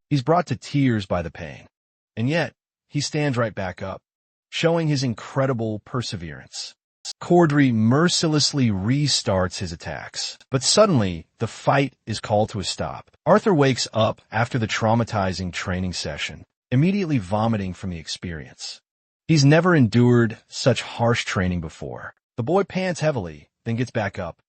Speaker 1: he's brought to tears by the pain. And yet, he stands right back up, showing his incredible perseverance. Cordry mercilessly restarts his attacks, but suddenly the fight is called to a stop. Arthur wakes up after the traumatizing training session, immediately vomiting from the experience. He's never endured such harsh training before. The boy pants heavily, then gets back up.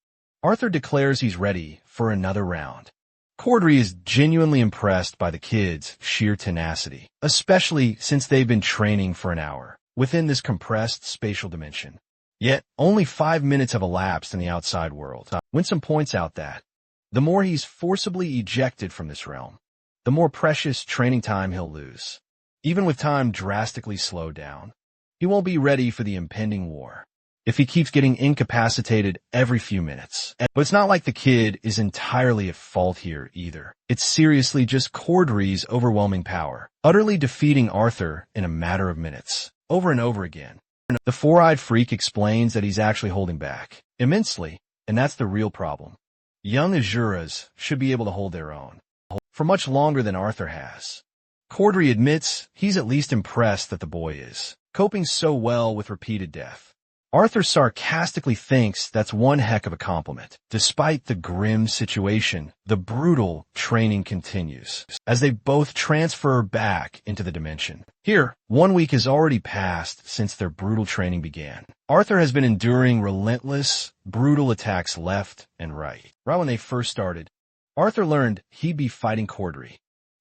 Speaker 1: Arthur declares he's ready for another round. Cordry is genuinely impressed by the kid's sheer tenacity, especially since they've been training for an hour within this compressed spatial dimension. Yet, only 5 minutes have elapsed in the outside world. Winsome points out that the more he's forcibly ejected from this realm, the more precious training time he'll lose. Even with time drastically slowed down, he won't be ready for the impending war if he keeps getting incapacitated every few minutes. But it's not like the kid is entirely at fault here either. It's seriously just Cordry's overwhelming power, utterly defeating Arthur in a matter of minutes, over and over again. The four-eyed freak explains that he's actually holding back immensely, and that's the real problem. Young Asuras should be able to hold their own for much longer than Arthur has. Cordry admits he's at least impressed that the boy is coping so well with repeated death. Arthur sarcastically thinks that's one heck of a compliment. Despite the grim situation, the brutal training continues as they both transfer back into the dimension. Here, 1 week has already passed since their brutal training began. Arthur has been enduring relentless, brutal attacks left and right. Right when they first started, Arthur learned he'd be fighting Cordry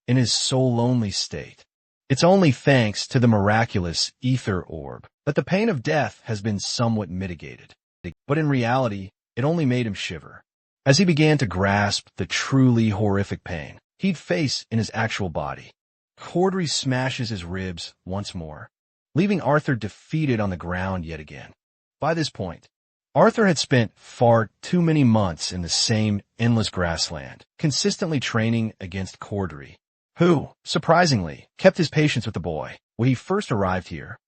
Speaker 1: in his soul-lonely state. It's only thanks to the miraculous ether orb that the pain of death has been somewhat mitigated. But in reality, it only made him shiver as he began to grasp the truly horrific pain he'd face in his actual body. Cordry smashes his ribs once more, leaving Arthur defeated on the ground yet again. By this point, Arthur had spent far too many months in the same endless grassland, consistently training against Cordry, who, surprisingly, kept his patience with the boy. When he first arrived here,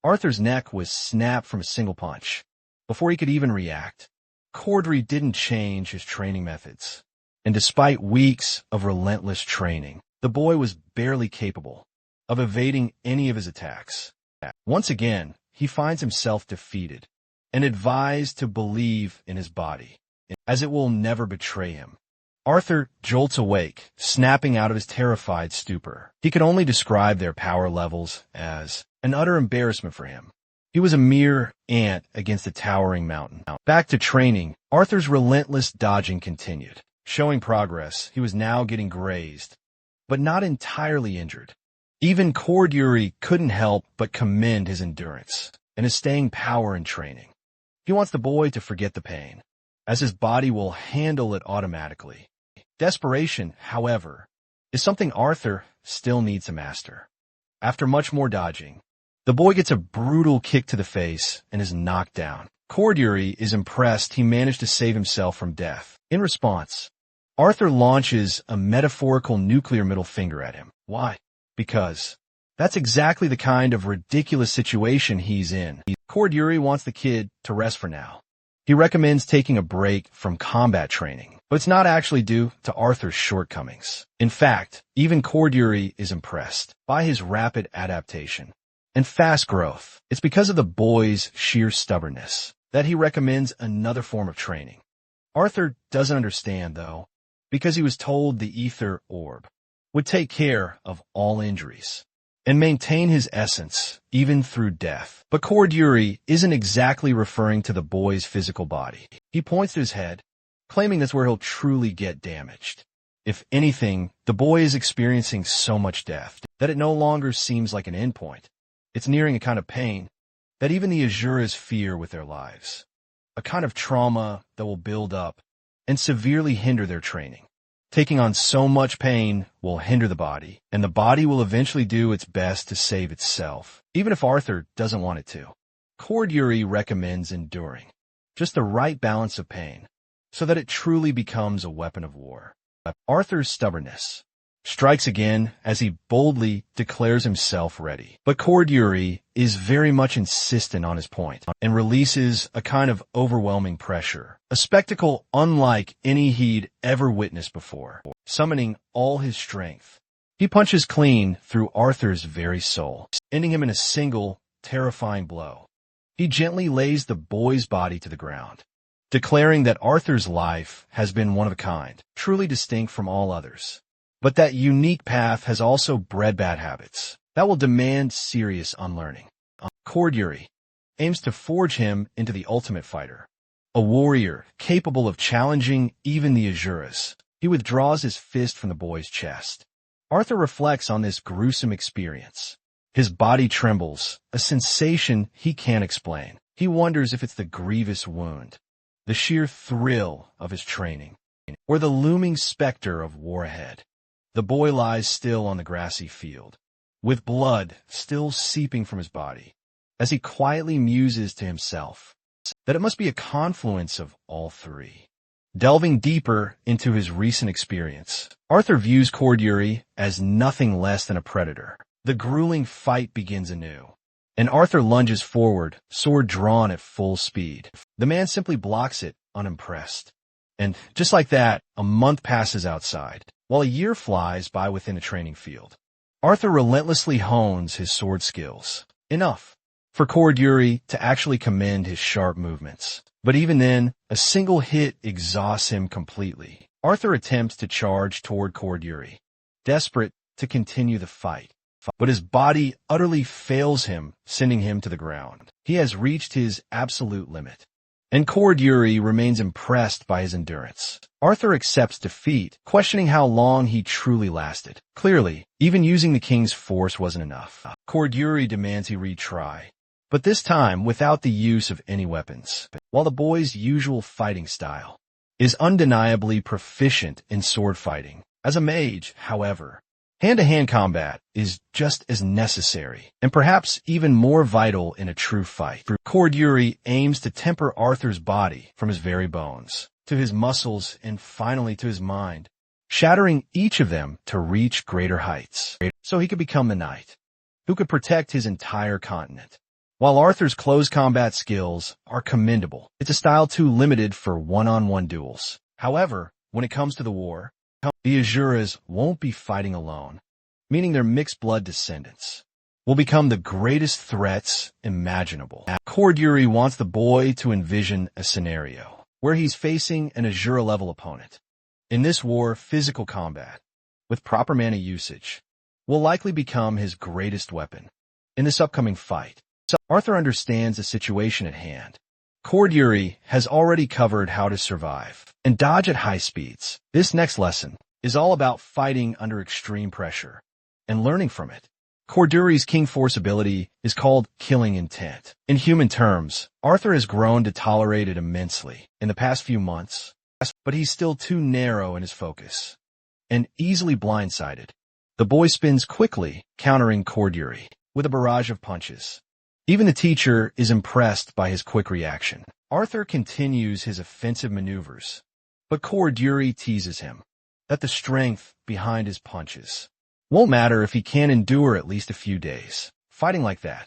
Speaker 1: Arthur's neck was snapped from a single punch. Before he could even react, Cordry didn't change his training methods. And despite weeks of relentless training, the boy was barely capable of evading any of his attacks. Once again, he finds himself defeated and advised to believe in his body, as it will never betray him. Arthur jolts awake, snapping out of his terrified stupor. He could only describe their power levels as an utter embarrassment for him. He was a mere ant against a towering mountain. Back to training, Arthur's relentless dodging continued. Showing progress, he was now getting grazed, but not entirely injured. Even Cordry couldn't help but commend his endurance and his staying power in training. He wants the boy to forget the pain, as his body will handle it automatically. Desperation, however, is something Arthur still needs to master. After much more dodging, the boy gets a brutal kick to the face and is knocked down. Cordry is impressed he managed to save himself from death. In response, Arthur launches a metaphorical nuclear middle finger at him. Why? Because that's exactly the kind of ridiculous situation he's in. Cordry wants the kid to rest for now, He recommends taking a break from combat training, but it's not actually due to Arthur's shortcomings. In fact, even Cordery is impressed by his rapid adaptation and fast growth. It's because of the boy's sheer stubbornness that he recommends another form of training. Arthur doesn't understand, though, because he was told the ether orb would take care of all injuries and maintain his essence even through death. But Cordery isn't exactly referring to the boy's physical body. He points to his head, claiming that's where he'll truly get damaged. If anything, the boy is experiencing so much death that it no longer seems like an endpoint. It's nearing a kind of pain that even the Asuras fear with their lives, a kind of trauma that will build up and severely hinder their training. Taking on so much pain will hinder the body, and the body will eventually do its best to save itself, even if Arthur doesn't want it to. Cordery recommends enduring just the right balance of pain so that it truly becomes a weapon of war. Arthur's stubbornness strikes again as he boldly declares himself ready. But Cordery is very much insistent on his point and releases a kind of overwhelming pressure, a spectacle unlike any he'd ever witnessed before. Summoning all his strength, he punches clean through Arthur's very soul, ending him in a single, terrifying blow. He gently lays the boy's body to the ground, declaring that Arthur's life has been one of a kind, truly distinct from all others. But that unique path has also bred bad habits that will demand serious unlearning. Cordery aims to forge him into the ultimate fighter, a warrior capable of challenging even the Asuras. He withdraws his fist from the boy's chest. Arthur reflects on this gruesome experience. His body trembles, a sensation he can't explain. He wonders if it's the grievous wound, the sheer thrill of his training, or the looming specter of war ahead. The boy lies still on the grassy field, with blood still seeping from his body, as he quietly muses to himself that it must be a confluence of all three. Delving deeper into his recent experience, Arthur views Cordery as nothing less than a predator. The grueling fight begins anew, and Arthur lunges forward, sword drawn at full speed. The man simply blocks it, unimpressed. And just like that, a month passes outside, while a year flies by within a training field. Arthur relentlessly hones his sword skills. Enough for Cordery to actually commend his sharp movements. But even then, a single hit exhausts him completely. Arthur attempts to charge toward Cordery, desperate to continue the fight. But his body utterly fails him, sending him to the ground. He has reached his absolute limit, and Cordery remains impressed by his endurance. Arthur accepts defeat, questioning how long he truly lasted. Clearly, even using the king's force wasn't enough. Cordery demands he retry, but this time without the use of any weapons. While the boy's usual fighting style is undeniably proficient in sword fighting, as a mage, however, hand-to-hand combat is just as necessary, and perhaps even more vital in a true fight. Cordery aims to temper Arthur's body from his very bones to his muscles and finally to his mind, shattering each of them to reach greater heights, so he could become the knight who could protect his entire continent. While Arthur's close combat skills are commendable, it's a style too limited for one-on-one duels. However, when it comes to the war, the Asuras won't be fighting alone, meaning their mixed-blood descendants will become the greatest threats imaginable. Cordery wants the boy to envision a scenario where he's facing an Asura-level opponent. In this war, physical combat, with proper mana usage, will likely become his greatest weapon. In this upcoming fight, Arthur understands the situation at hand. Cordery has already covered how to survive and dodge at high speeds. This next lesson is all about fighting under extreme pressure and learning from it. Cordery's King Force ability is called Killing Intent. In human terms, Arthur has grown to tolerate it immensely in the past few months, but he's still too narrow in his focus and easily blindsided. The boy spins quickly, countering Cordery with a barrage of punches. Even the teacher is impressed by his quick reaction. Arthur continues his offensive maneuvers, but Cordery teases him that the strength behind his punches won't matter if he can't endure at least a few days. Fighting like that,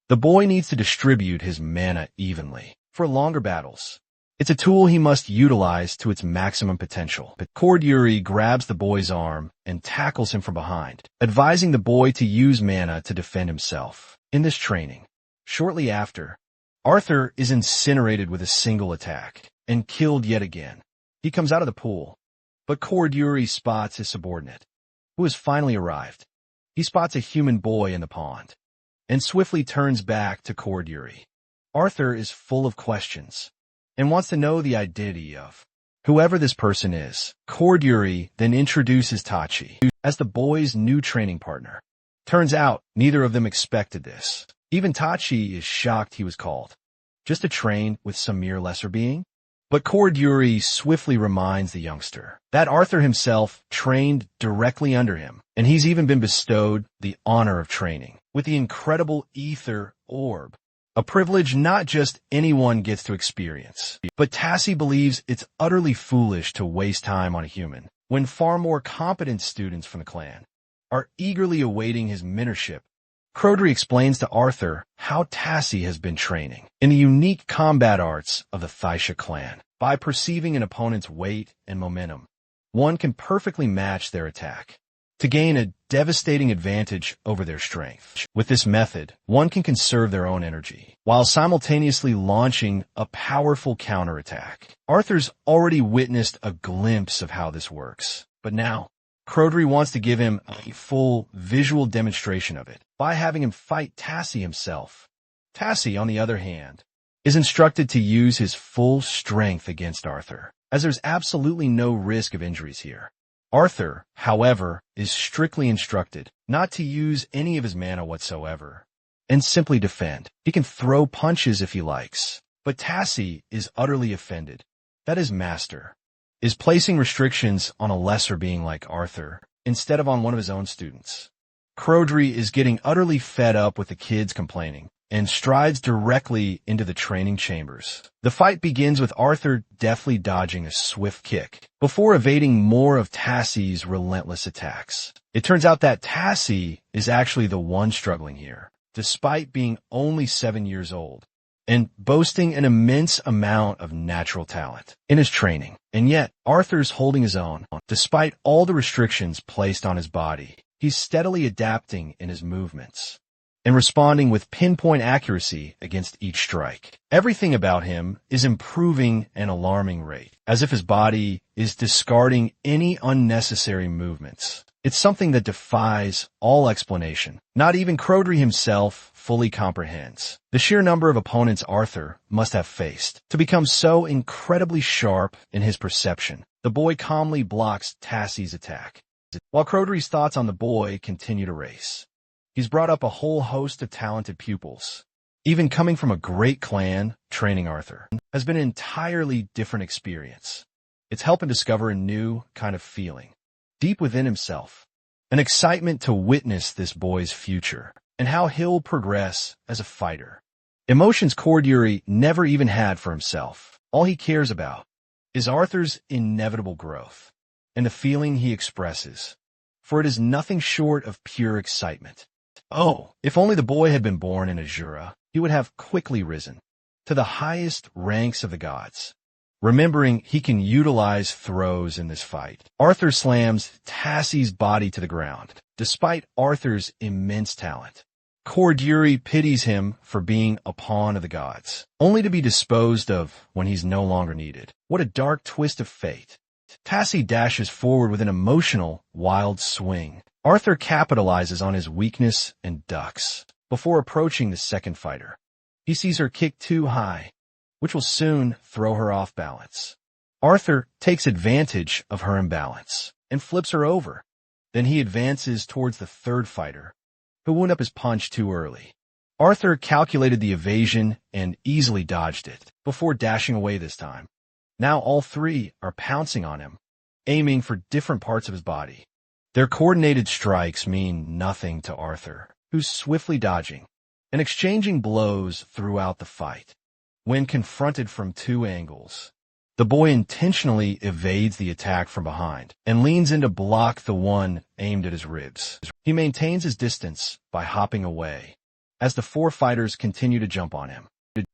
Speaker 1: the boy needs to distribute his mana evenly for longer battles. It's a tool he must utilize to its maximum potential. But Cord Yuri grabs the boy's arm and tackles him from behind, advising the boy to use mana to defend himself. In this training, shortly after, Arthur is incinerated with a single attack and killed yet again. He comes out of the pool, but Cord Yuri spots his subordinate, who has finally arrived. He spots a human boy in the pond and swiftly turns back to Cord Yuri. Arthur is full of questions and wants to know the identity of whoever this person is. Cord Yuri then introduces Tachi as the boy's new training partner. Turns out, neither of them expected this. Even Tachi is shocked he was called, just to train with some mere lesser being. But Cord Yuri swiftly reminds the youngster that Arthur himself trained directly under him, and he's even been bestowed the honor of training with the incredible Ether Orb, a privilege not just anyone gets to experience. But Tassie believes it's utterly foolish to waste time on a human, when far more competent students from the clan are eagerly awaiting his mentorship. Crodry explains to Arthur how Tassie has been training in the unique combat arts of the Thaisha clan. By perceiving an opponent's weight and momentum, one can perfectly match their attack to gain a devastating advantage over their strength. With this method, one can conserve their own energy while simultaneously launching a powerful counterattack. Arthur's already witnessed a glimpse of how this works, but now Crodry wants to give him a full visual demonstration of it by having him fight Tassie himself. Tassie, on the other hand, is instructed to use his full strength against Arthur, as there's absolutely no risk of injuries here. Arthur, however, is strictly instructed not to use any of his mana whatsoever, and simply defend. He can throw punches if he likes, but Tassie is utterly offended that his master is placing restrictions on a lesser being like Arthur instead of on one of his own students. Crodry is getting utterly fed up with the kids complaining and strides directly into the training chambers. The fight begins with Arthur deftly dodging a swift kick before evading more of Tassie's relentless attacks. It turns out that Tassie is actually the one struggling here, despite being only 7 years old and boasting an immense amount of natural talent in his training. And yet, Arthur's holding his own. Despite all the restrictions placed on his body, he's steadily adapting in his movements and responding with pinpoint accuracy against each strike. Everything about him is improving at an alarming rate, as if his body is discarding any unnecessary movements. It's something that defies all explanation. Not even Crodry himself fully comprehends the sheer number of opponents Arthur must have faced to become so incredibly sharp in his perception. The boy calmly blocks Tassie's attack, while Crodry's thoughts on the boy continue to race. He's brought up a whole host of talented pupils. Even coming from a great clan, training Arthur has been an entirely different experience. It's helped him discover a new kind of feeling deep within himself, an excitement to witness this boy's future and how he'll progress as a fighter. Emotions Cord Yuri never even had for himself. All he cares about is Arthur's inevitable growth and the feeling he expresses, for it is nothing short of pure excitement. Oh, if only the boy had been born in Asura, he would have quickly risen to the highest ranks of the gods. Remembering he can utilize throws in this fight, Arthur slams Tassie's body to the ground. Despite Arthur's immense talent, Cord Yuri pities him for being a pawn of the gods, only to be disposed of when he's no longer needed. What a dark twist of fate. Tassie dashes forward with an emotional, wild swing. Arthur capitalizes on his weakness and ducks before approaching the second fighter. He sees her kick too high, which will soon throw her off balance. Arthur takes advantage of her imbalance and flips her over. Then he advances towards the third fighter, who wound up his punch too early. Arthur calculated the evasion and easily dodged it before dashing away this time. Now all three are pouncing on him, aiming for different parts of his body. Their coordinated strikes mean nothing to Arthur, who's swiftly dodging and exchanging blows throughout the fight. When confronted from two angles, the boy intentionally evades the attack from behind and leans in to block the one aimed at his ribs. He maintains his distance by hopping away as the four fighters continue to jump on him.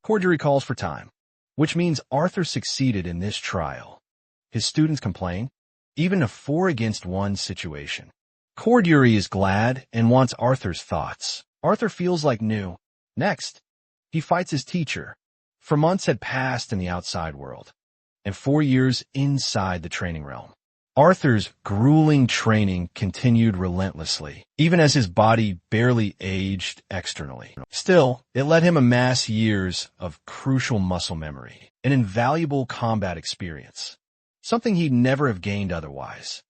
Speaker 1: Cord Yuri calls for time, which means Arthur succeeded in this trial. His students complain, even a 4-against-1 situation. Cordyuri is glad and wants Arthur's thoughts. Arthur feels like new. Next, he fights his teacher. For months had passed in the outside world, and 4 years inside the training realm. Arthur's grueling training continued relentlessly, even as his body barely aged externally. Still, it let him amass years of crucial muscle memory, an invaluable combat experience, something he'd never have gained otherwise.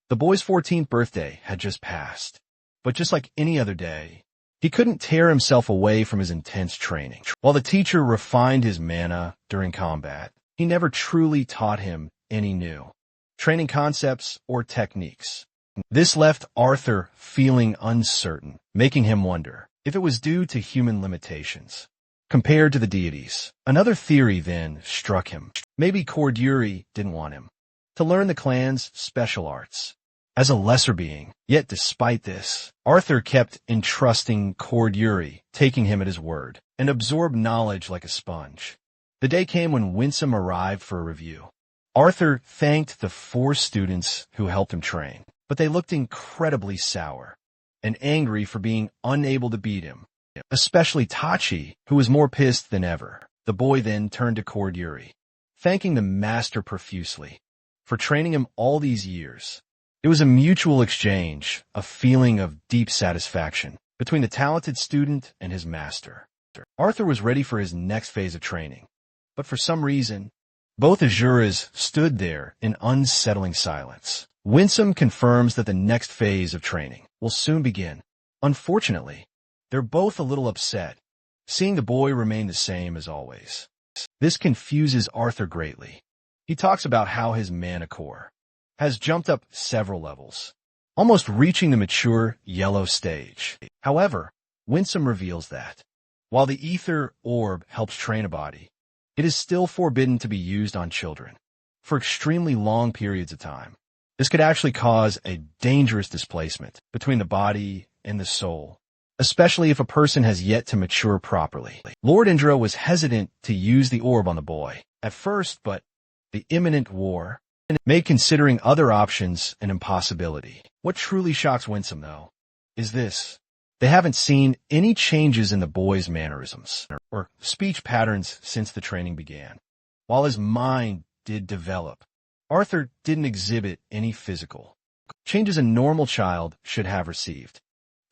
Speaker 1: The boy's 14th birthday had just passed, but just like any other day, he couldn't tear himself away from his intense training. While the teacher refined his mana during combat, he never truly taught him any new training concepts or techniques. This left Arthur feeling uncertain, making him wonder if it was due to human limitations compared to the deities. Another theory then struck him. Maybe Cordyuri didn't want him to learn the clan's special arts as a lesser being. Yet despite this, Arthur kept entrusting Cordyuri, taking him at his word, and absorbed knowledge like a sponge. The day came when Winsome arrived for a review. Arthur thanked the 4 students who helped him train, but they looked incredibly sour and angry for being unable to beat him, especially Tachi, who was more pissed than ever. The boy then turned to Cordyuri, thanking the master profusely for training him all these years. It was a mutual exchange, a feeling of deep satisfaction between the talented student and his master. Arthur was ready for his next phase of training, but for some reason, both Asuras stood there in unsettling silence. Winsome confirms that the next phase of training will soon begin. Unfortunately, they're both a little upset, seeing the boy remain the same as always. This confuses Arthur greatly. He talks about how his mana core has jumped up several levels, almost reaching the mature yellow stage. However, Winsome reveals that, while the ether orb helps train a body, it is still forbidden to be used on children for extremely long periods of time. This could actually cause a dangerous displacement between the body and the soul, especially if a person has yet to mature properly. Lord Indra was hesitant to use the orb on the boy at first, but the imminent war made considering other options an impossibility. What truly shocks Winsome, though, is this. They haven't seen any changes in the boy's mannerisms or speech patterns since the training began. While his mind did develop, Arthur didn't exhibit any physical changes a normal child should have received.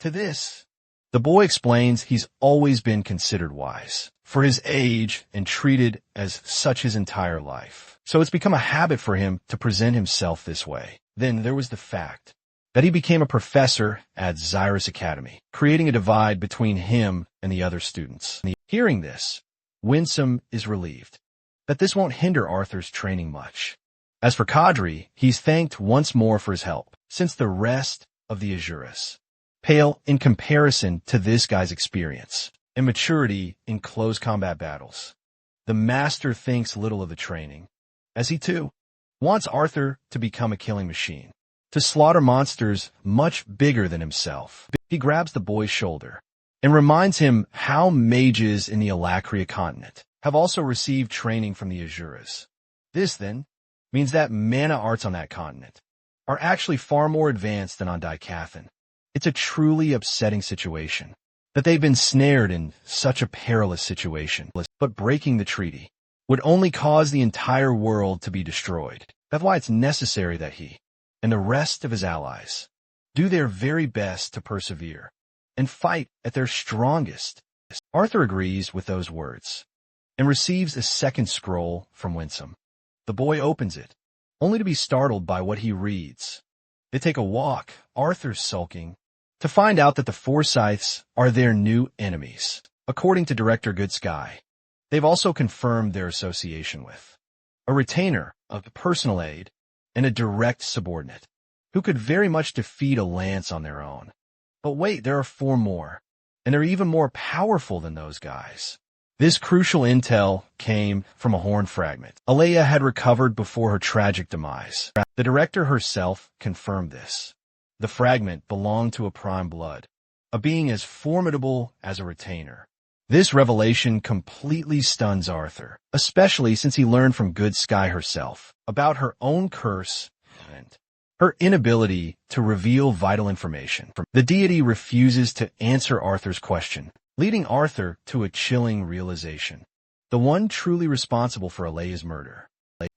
Speaker 1: To this, the boy explains he's always been considered wise for his age and treated as such his entire life. So it's become a habit for him to present himself this way. Then there was the fact that he became a professor at Xyrus Academy, creating a divide between him and the other students. Hearing this, Winsome is relieved that this won't hinder Arthur's training much. As for Kadri, he's thanked once more for his help, since the rest of the Asuras pale in comparison to this guy's experience and maturity in close combat battles. The master thinks little of the training, as he too wants Arthur to become a killing machine, to slaughter monsters much bigger than himself. He grabs the boy's shoulder and reminds him how mages in the Alacria continent have also received training from the Asuras. This, then, means that mana arts on that continent are actually far more advanced than on Daikathan. It's a truly upsetting situation that they've been snared in such a perilous situation. But breaking the treaty would only cause the entire world to be destroyed. That's why it's necessary that he and the rest of his allies do their very best to persevere and fight at their strongest. Arthur agrees with those words and receives a second scroll from Winsome. The boy opens it, only to be startled by what he reads. They take a walk, Arthur sulking, to find out that the Forsyths are their new enemies. According to Director Good Sky, they've also confirmed their association with a retainer of personal aid and a direct subordinate, who could very much defeat a lance on their own. But wait, there are 4 more, and they're even more powerful than those guys. This crucial intel came from a horn fragment Alea had recovered before her tragic demise. The director herself confirmed this. The fragment belonged to a prime blood, a being as formidable as a retainer, This revelation completely stuns Arthur, especially since he learned from Good Sky herself about her own curse and her inability to reveal vital information. The deity refuses to answer Arthur's question, leading Arthur to a chilling realization. The one truly responsible for Alea's murder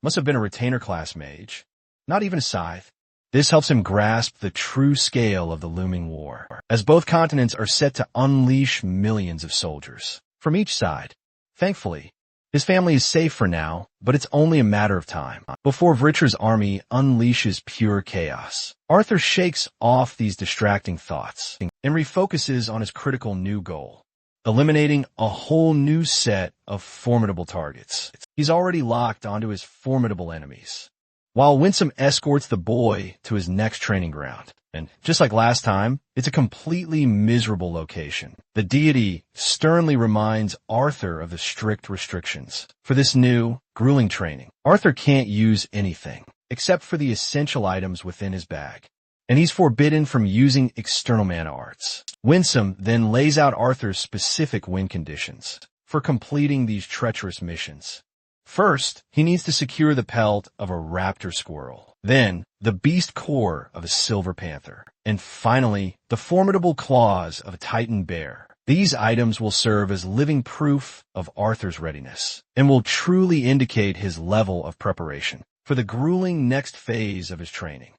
Speaker 1: must have been a retainer class mage, not even a scythe. This helps him grasp the true scale of the looming war, as both continents are set to unleash millions of soldiers from each side. Thankfully, his family is safe for now, but it's only a matter of time before Vritra's army unleashes pure chaos. Arthur shakes off these distracting thoughts and refocuses on his critical new goal, eliminating a whole new set of formidable targets. He's already locked onto his formidable enemies, while Winsome escorts the boy to his next training ground. And just like last time, it's a completely miserable location. The deity sternly reminds Arthur of the strict restrictions for this new, grueling training. Arthur can't use anything except for the essential items within his bag, and he's forbidden from using external mana arts. Winsome then lays out Arthur's specific win conditions for completing these treacherous missions. First, he needs to secure the pelt of a raptor squirrel, then the beast core of a silver panther, and finally, the formidable claws of a titan bear. These items will serve as living proof of Arthur's readiness and will truly indicate his level of preparation for the grueling next phase of his training.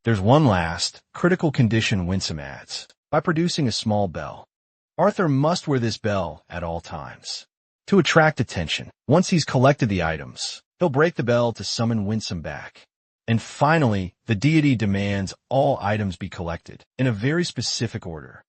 Speaker 1: There's one last, critical condition Winsome adds. By producing a small bell, Arthur must wear this bell at all times to attract attention. Once he's collected the items, he'll break the bell to summon Winsome back. And finally, the deity demands all items be collected in a very specific order.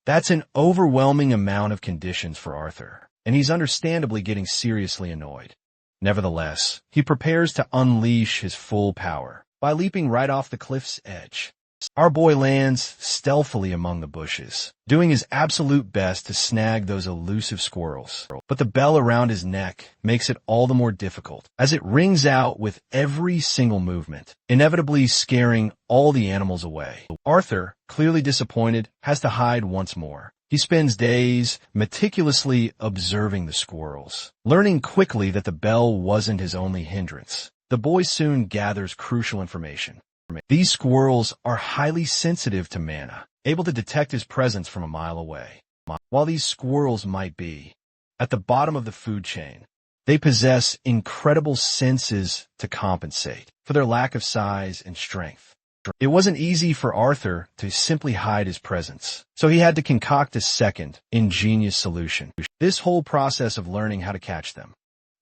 Speaker 1: That's an overwhelming amount of conditions for Arthur, and he's understandably getting seriously annoyed. Nevertheless, he prepares to unleash his full power by leaping right off the cliff's edge. Our boy lands stealthily among the bushes, doing his absolute best to snag those elusive squirrels. But the bell around his neck makes it all the more difficult, as it rings out with every single movement, inevitably scaring all the animals away. Arthur, clearly disappointed, has to hide once more. He spends days meticulously observing the squirrels, learning quickly that the bell wasn't his only hindrance. The boy soon gathers crucial information. These squirrels are highly sensitive to mana, able to detect his presence from a mile away. While these squirrels might be at the bottom of the food chain, they possess incredible senses to compensate for their lack of size and strength. It wasn't easy for Arthur to simply hide his presence, so he had to concoct a second, ingenious solution. This whole process of learning how to catch them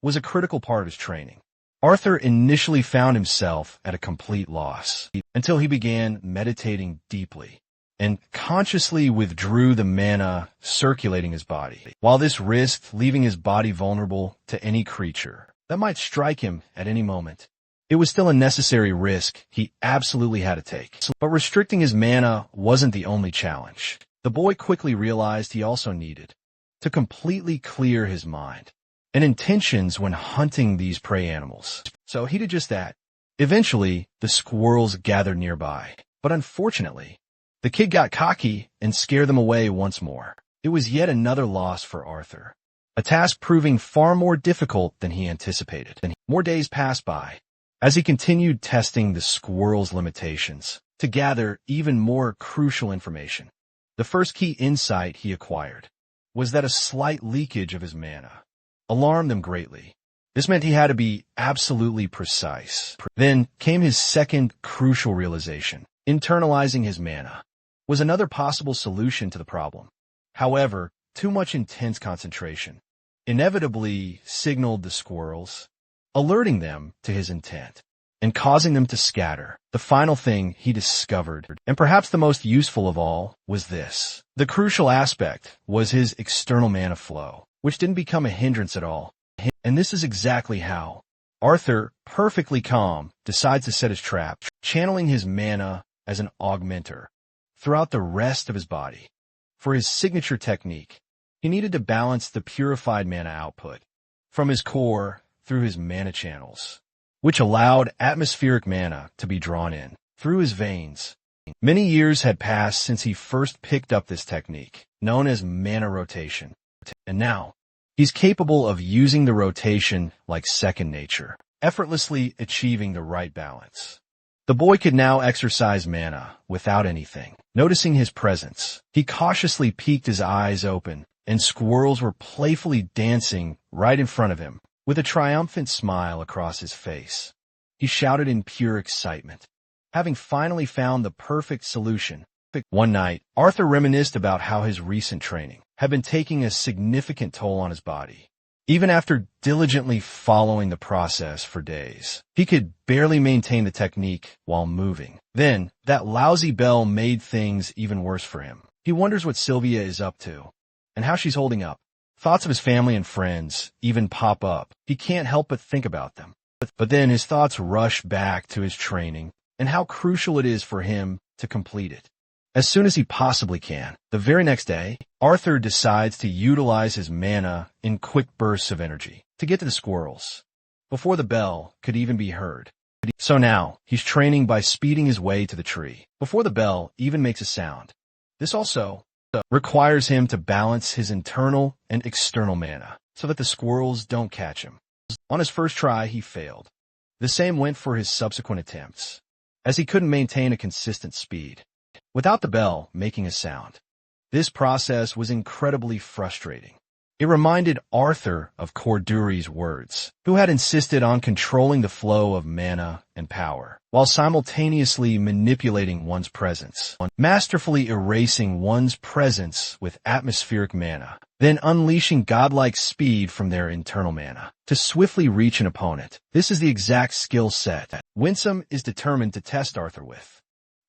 Speaker 1: was a critical part of his training. Arthur initially found himself at a complete loss until he began meditating deeply and consciously withdrew the mana circulating his body. While this risked leaving his body vulnerable to any creature that might strike him at any moment, it was still a necessary risk he absolutely had to take. But restricting his mana wasn't the only challenge. The boy quickly realized he also needed to completely clear his mind and intentions when hunting these prey animals. So he did just that. Eventually, the squirrels gathered nearby, but unfortunately, the kid got cocky and scared them away once more. It was yet another loss for Arthur, a task proving far more difficult than he anticipated. More days passed by as he continued testing the squirrels' limitations to gather even more crucial information. The first key insight he acquired was that a slight leakage of his mana alarmed them greatly. This meant he had to be absolutely precise. Then came his second crucial realization. Internalizing his mana was another possible solution to the problem. However, too much intense concentration inevitably signaled the squirrels, alerting them to his intent and causing them to scatter. The final thing he discovered, and perhaps the most useful of all, was this. The crucial aspect was his external mana flow, which didn't become a hindrance at all. And this is exactly how Arthur, perfectly calm, decides to set his trap, channeling his mana as an augmenter throughout the rest of his body. For his signature technique, he needed to balance the purified mana output from his core through his mana channels, which allowed atmospheric mana to be drawn in through his veins. Many years had passed since he first picked up this technique, known as mana rotation. And now, he's capable of using the rotation like second nature, effortlessly achieving the right balance. The boy could now exercise mana without anything. Noticing his presence, he cautiously peeked his eyes open, and squirrels were playfully dancing right in front of him, with a triumphant smile across his face. He shouted in pure excitement, having finally found the perfect solution. One night, Arthur reminisced about how his recent training had been taking a significant toll on his body. Even after diligently following the process for days, he could barely maintain the technique while moving. Then, that lousy bell made things even worse for him. He wonders what Sylvia is up to, and how she's holding up. Thoughts of his family and friends even pop up. He can't help but think about them. But then his thoughts rush back to his training and how crucial it is for him to complete it as soon as he possibly can. The very next day, Arthur decides to utilize his mana in quick bursts of energy to get to the squirrels before the bell could even be heard. So now, he's training by speeding his way to the tree before the bell even makes a sound. This also requires him to balance his internal and external mana so that the squirrels don't catch him. On his first try, he failed. The same went for his subsequent attempts, as he couldn't maintain a consistent speed without the bell making a sound. This process was incredibly frustrating. It reminded Arthur of Corduri's words, who had insisted on controlling the flow of mana and power, while simultaneously manipulating one's presence, masterfully erasing one's presence with atmospheric mana, then unleashing godlike speed from their internal mana to swiftly reach an opponent. This is the exact skill set that Winsome is determined to test Arthur with.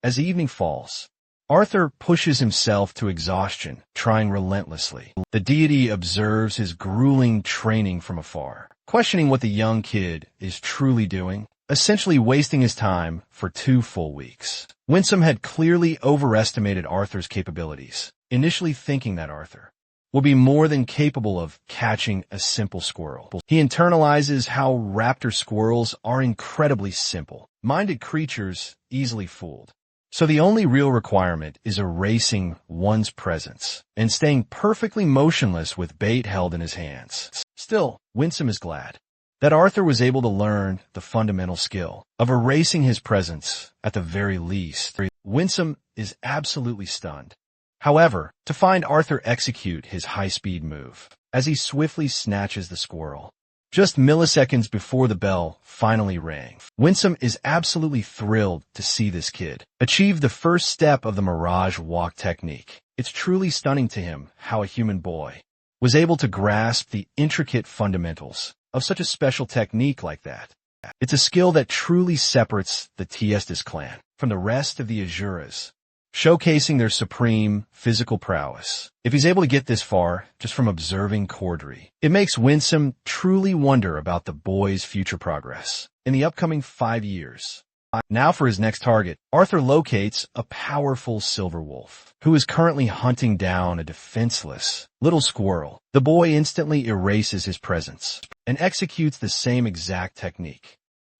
Speaker 1: As evening falls, Arthur pushes himself to exhaustion, trying relentlessly. The deity observes his grueling training from afar, questioning what the young kid is truly doing, essentially wasting his time for 2 full weeks. Winsome had clearly overestimated Arthur's capabilities, initially thinking that Arthur will be more than capable of catching a simple squirrel. He internalizes how raptor squirrels are incredibly simple-minded creatures, easily fooled. So the only real requirement is erasing one's presence and staying perfectly motionless with bait held in his hands. Still, Winsome is glad that Arthur was able to learn the fundamental skill of erasing his presence at the very least. Winsome is absolutely stunned, however, to find Arthur execute his high-speed move as he swiftly snatches the squirrel. Just milliseconds before the bell finally rang, Winsome is absolutely thrilled to see this kid achieve the first step of the Mirage Walk technique. It's truly stunning to him how a human boy was able to grasp the intricate fundamentals of such a special technique like that. It's a skill that truly separates the Tiestes clan from the rest of the Asuras, showcasing their supreme physical prowess. If he's able to get this far just from observing Corduri, it makes Winsome truly wonder about the boy's future progress in the upcoming 5 years. Now for his next target, Arthur locates a powerful silver wolf, who is currently hunting down a defenseless little squirrel. The boy instantly erases his presence and executes the same exact technique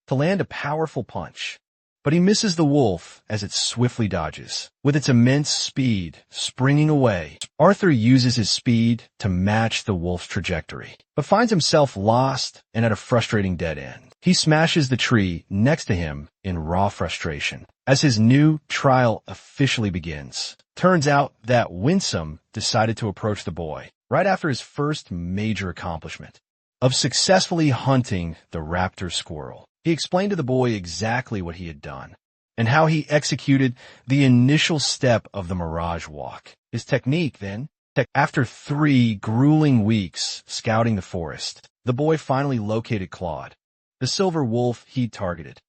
Speaker 1: to land a powerful punch. But he misses the wolf as it swiftly dodges. With its immense speed springing away, Arthur uses his speed to match the wolf's trajectory, but finds himself lost and at a frustrating dead end. He smashes the tree next to him in raw frustration as his new trial officially begins. Turns out that Winsome decided to approach the boy right after his first major accomplishment of successfully hunting the raptor squirrel. He explained to the boy exactly what he had done and how he executed the initial step of the Mirage Walk. His technique, then, after 3 grueling weeks scouting the forest, the boy finally located Claude, the silver wolf he'd targeted.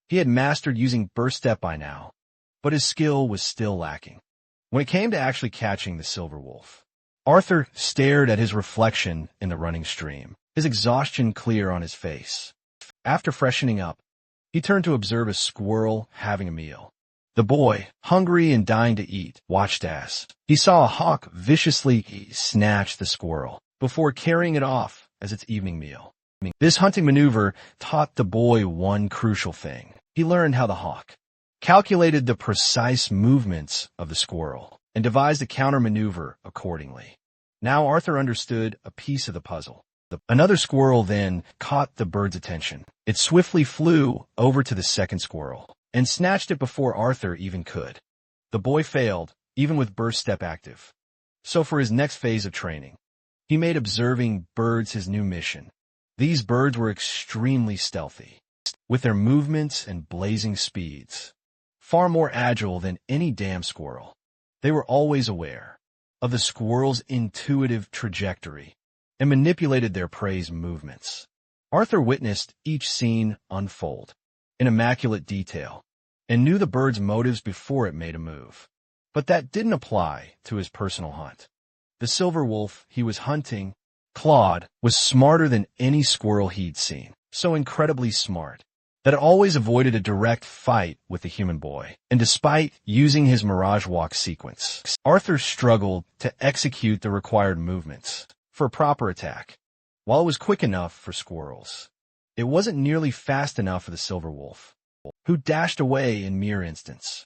Speaker 1: He had mastered using burst step by now, but his skill was still lacking. When it came to actually catching the silver wolf, Arthur stared at his reflection in the running stream, his exhaustion clear on his face. After freshening up, he turned to observe a squirrel having a meal. The boy, hungry and dying to eat, watched as he saw a hawk viciously snatch the squirrel before carrying it off as its evening meal. This hunting maneuver taught the boy one crucial thing. He learned how the hawk calculated the precise movements of the squirrel and devised a counter maneuver accordingly. Now Arthur understood a piece of the puzzle. Another squirrel then caught the bird's attention. It swiftly flew over to the second squirrel and snatched it before Arthur even could. The boy failed, even with burst step active. So for his next phase of training, he made observing birds his new mission. These birds were extremely stealthy, with their movements and blazing speeds, far more agile than any damn squirrel. They were always aware of the squirrel's intuitive trajectory and manipulated their prey's movements. Arthur witnessed each scene unfold in immaculate detail and knew the bird's motives before it made a move. But that didn't apply to his personal hunt. The silver wolf he was hunting, Claude, was smarter than any squirrel he'd seen, so incredibly smart that it always avoided a direct fight with the human boy. And despite using his Mirage Walk sequence, Arthur struggled to execute the required movements for a proper attack. While it was quick enough for squirrels, it wasn't nearly fast enough for the silver wolf, who dashed away in mere instants.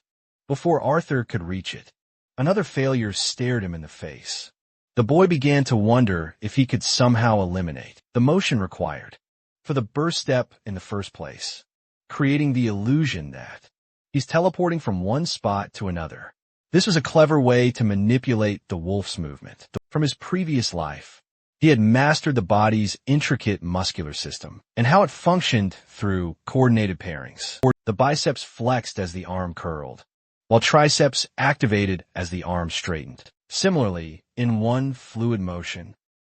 Speaker 1: Before Arthur could reach it, another failure stared him in the face. The boy began to wonder if he could somehow eliminate the motion required for the burst step in the first place, creating the illusion that he's teleporting from one spot to another. This was a clever way to manipulate the wolf's movement. From his previous life, he had mastered the body's intricate muscular system and how it functioned through coordinated pairings. The biceps flexed as the arm curled, while triceps activated as the arm straightened. Similarly, in one fluid motion,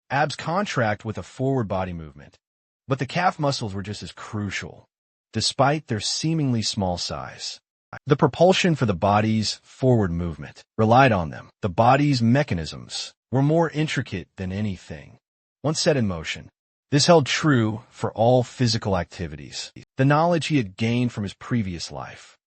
Speaker 1: abs contract with a forward body movement, but the calf muscles were just as crucial, despite their seemingly small size. The propulsion for the body's forward movement relied on them. The body's mechanisms were more intricate than anything once set in motion. This held true for all physical activities. The knowledge he had gained from his previous life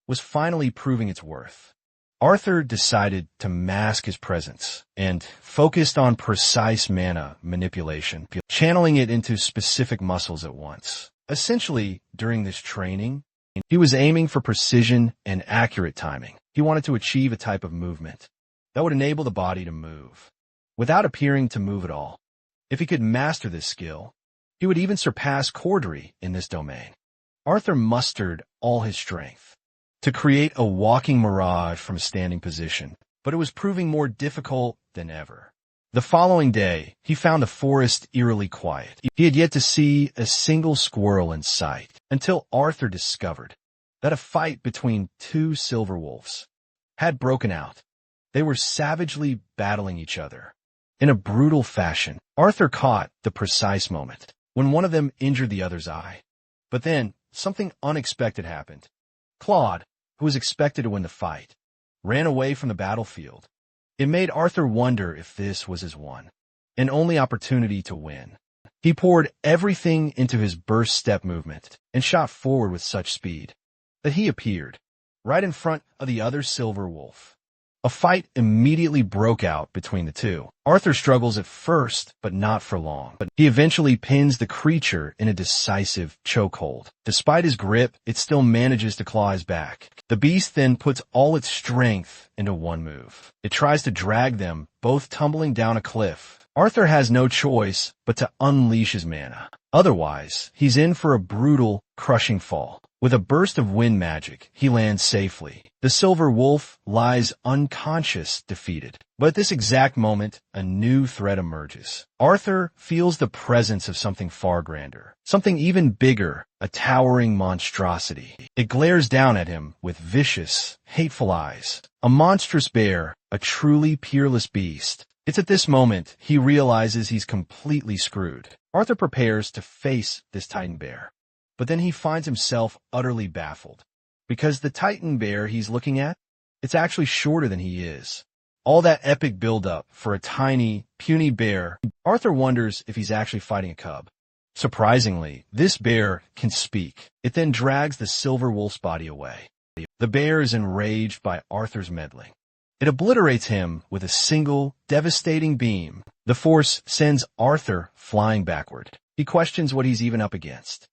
Speaker 1: was finally proving its worth. Arthur decided to mask his presence and focused on precise mana manipulation, channeling it into specific muscles at once. Essentially, during this training, he was aiming for precision and accurate timing. He wanted to achieve a type of movement that would enable the body to move without appearing to move at all. If he could master this skill, he would even surpass Cordery in this domain. Arthur mustered all his strength to create a walking mirage from a standing position, but it was proving more difficult than ever. The following day, he found the forest eerily quiet. He had yet to see a single squirrel in sight until Arthur discovered that a fight between two silver wolves had broken out. They were savagely battling each other in a brutal fashion. Arthur caught the precise moment when one of them injured the other's eye. But then, something unexpected happened. Claude, who was expected to win the fight, ran away from the battlefield. It made Arthur wonder if this was his one and only opportunity to win. He poured everything into his burst step movement and shot forward with such speed that he appeared right in front of the other silver wolf. A fight immediately broke out between the two. Arthur struggles at first, but not for long. But he eventually pins the creature in a decisive chokehold. Despite his grip, it still manages to claw his back. The beast then puts all its strength into one move. It tries to drag them, both tumbling down a cliff. Arthur has no choice but to unleash his mana. Otherwise, he's in for a brutal, crushing fall. With a burst of wind magic, he lands safely. The silver wolf lies unconscious, defeated. But at this exact moment, a new threat emerges. Arthur feels the presence of something far grander, something even bigger, a towering monstrosity. It glares down at him with vicious, hateful eyes. A monstrous bear, a truly peerless beast. It's at this moment he realizes he's completely screwed. Arthur prepares to face this titan bear. But then he finds himself utterly baffled, because the titan bear he's looking at, it's actually shorter than he is. All that epic buildup for a tiny, puny bear. Arthur wonders if he's actually fighting a cub. Surprisingly, this bear can speak. It then drags the silver wolf's body away. The bear is enraged by Arthur's meddling. It obliterates him with a single, devastating beam. The force sends Arthur flying backward. He questions what he's even up against.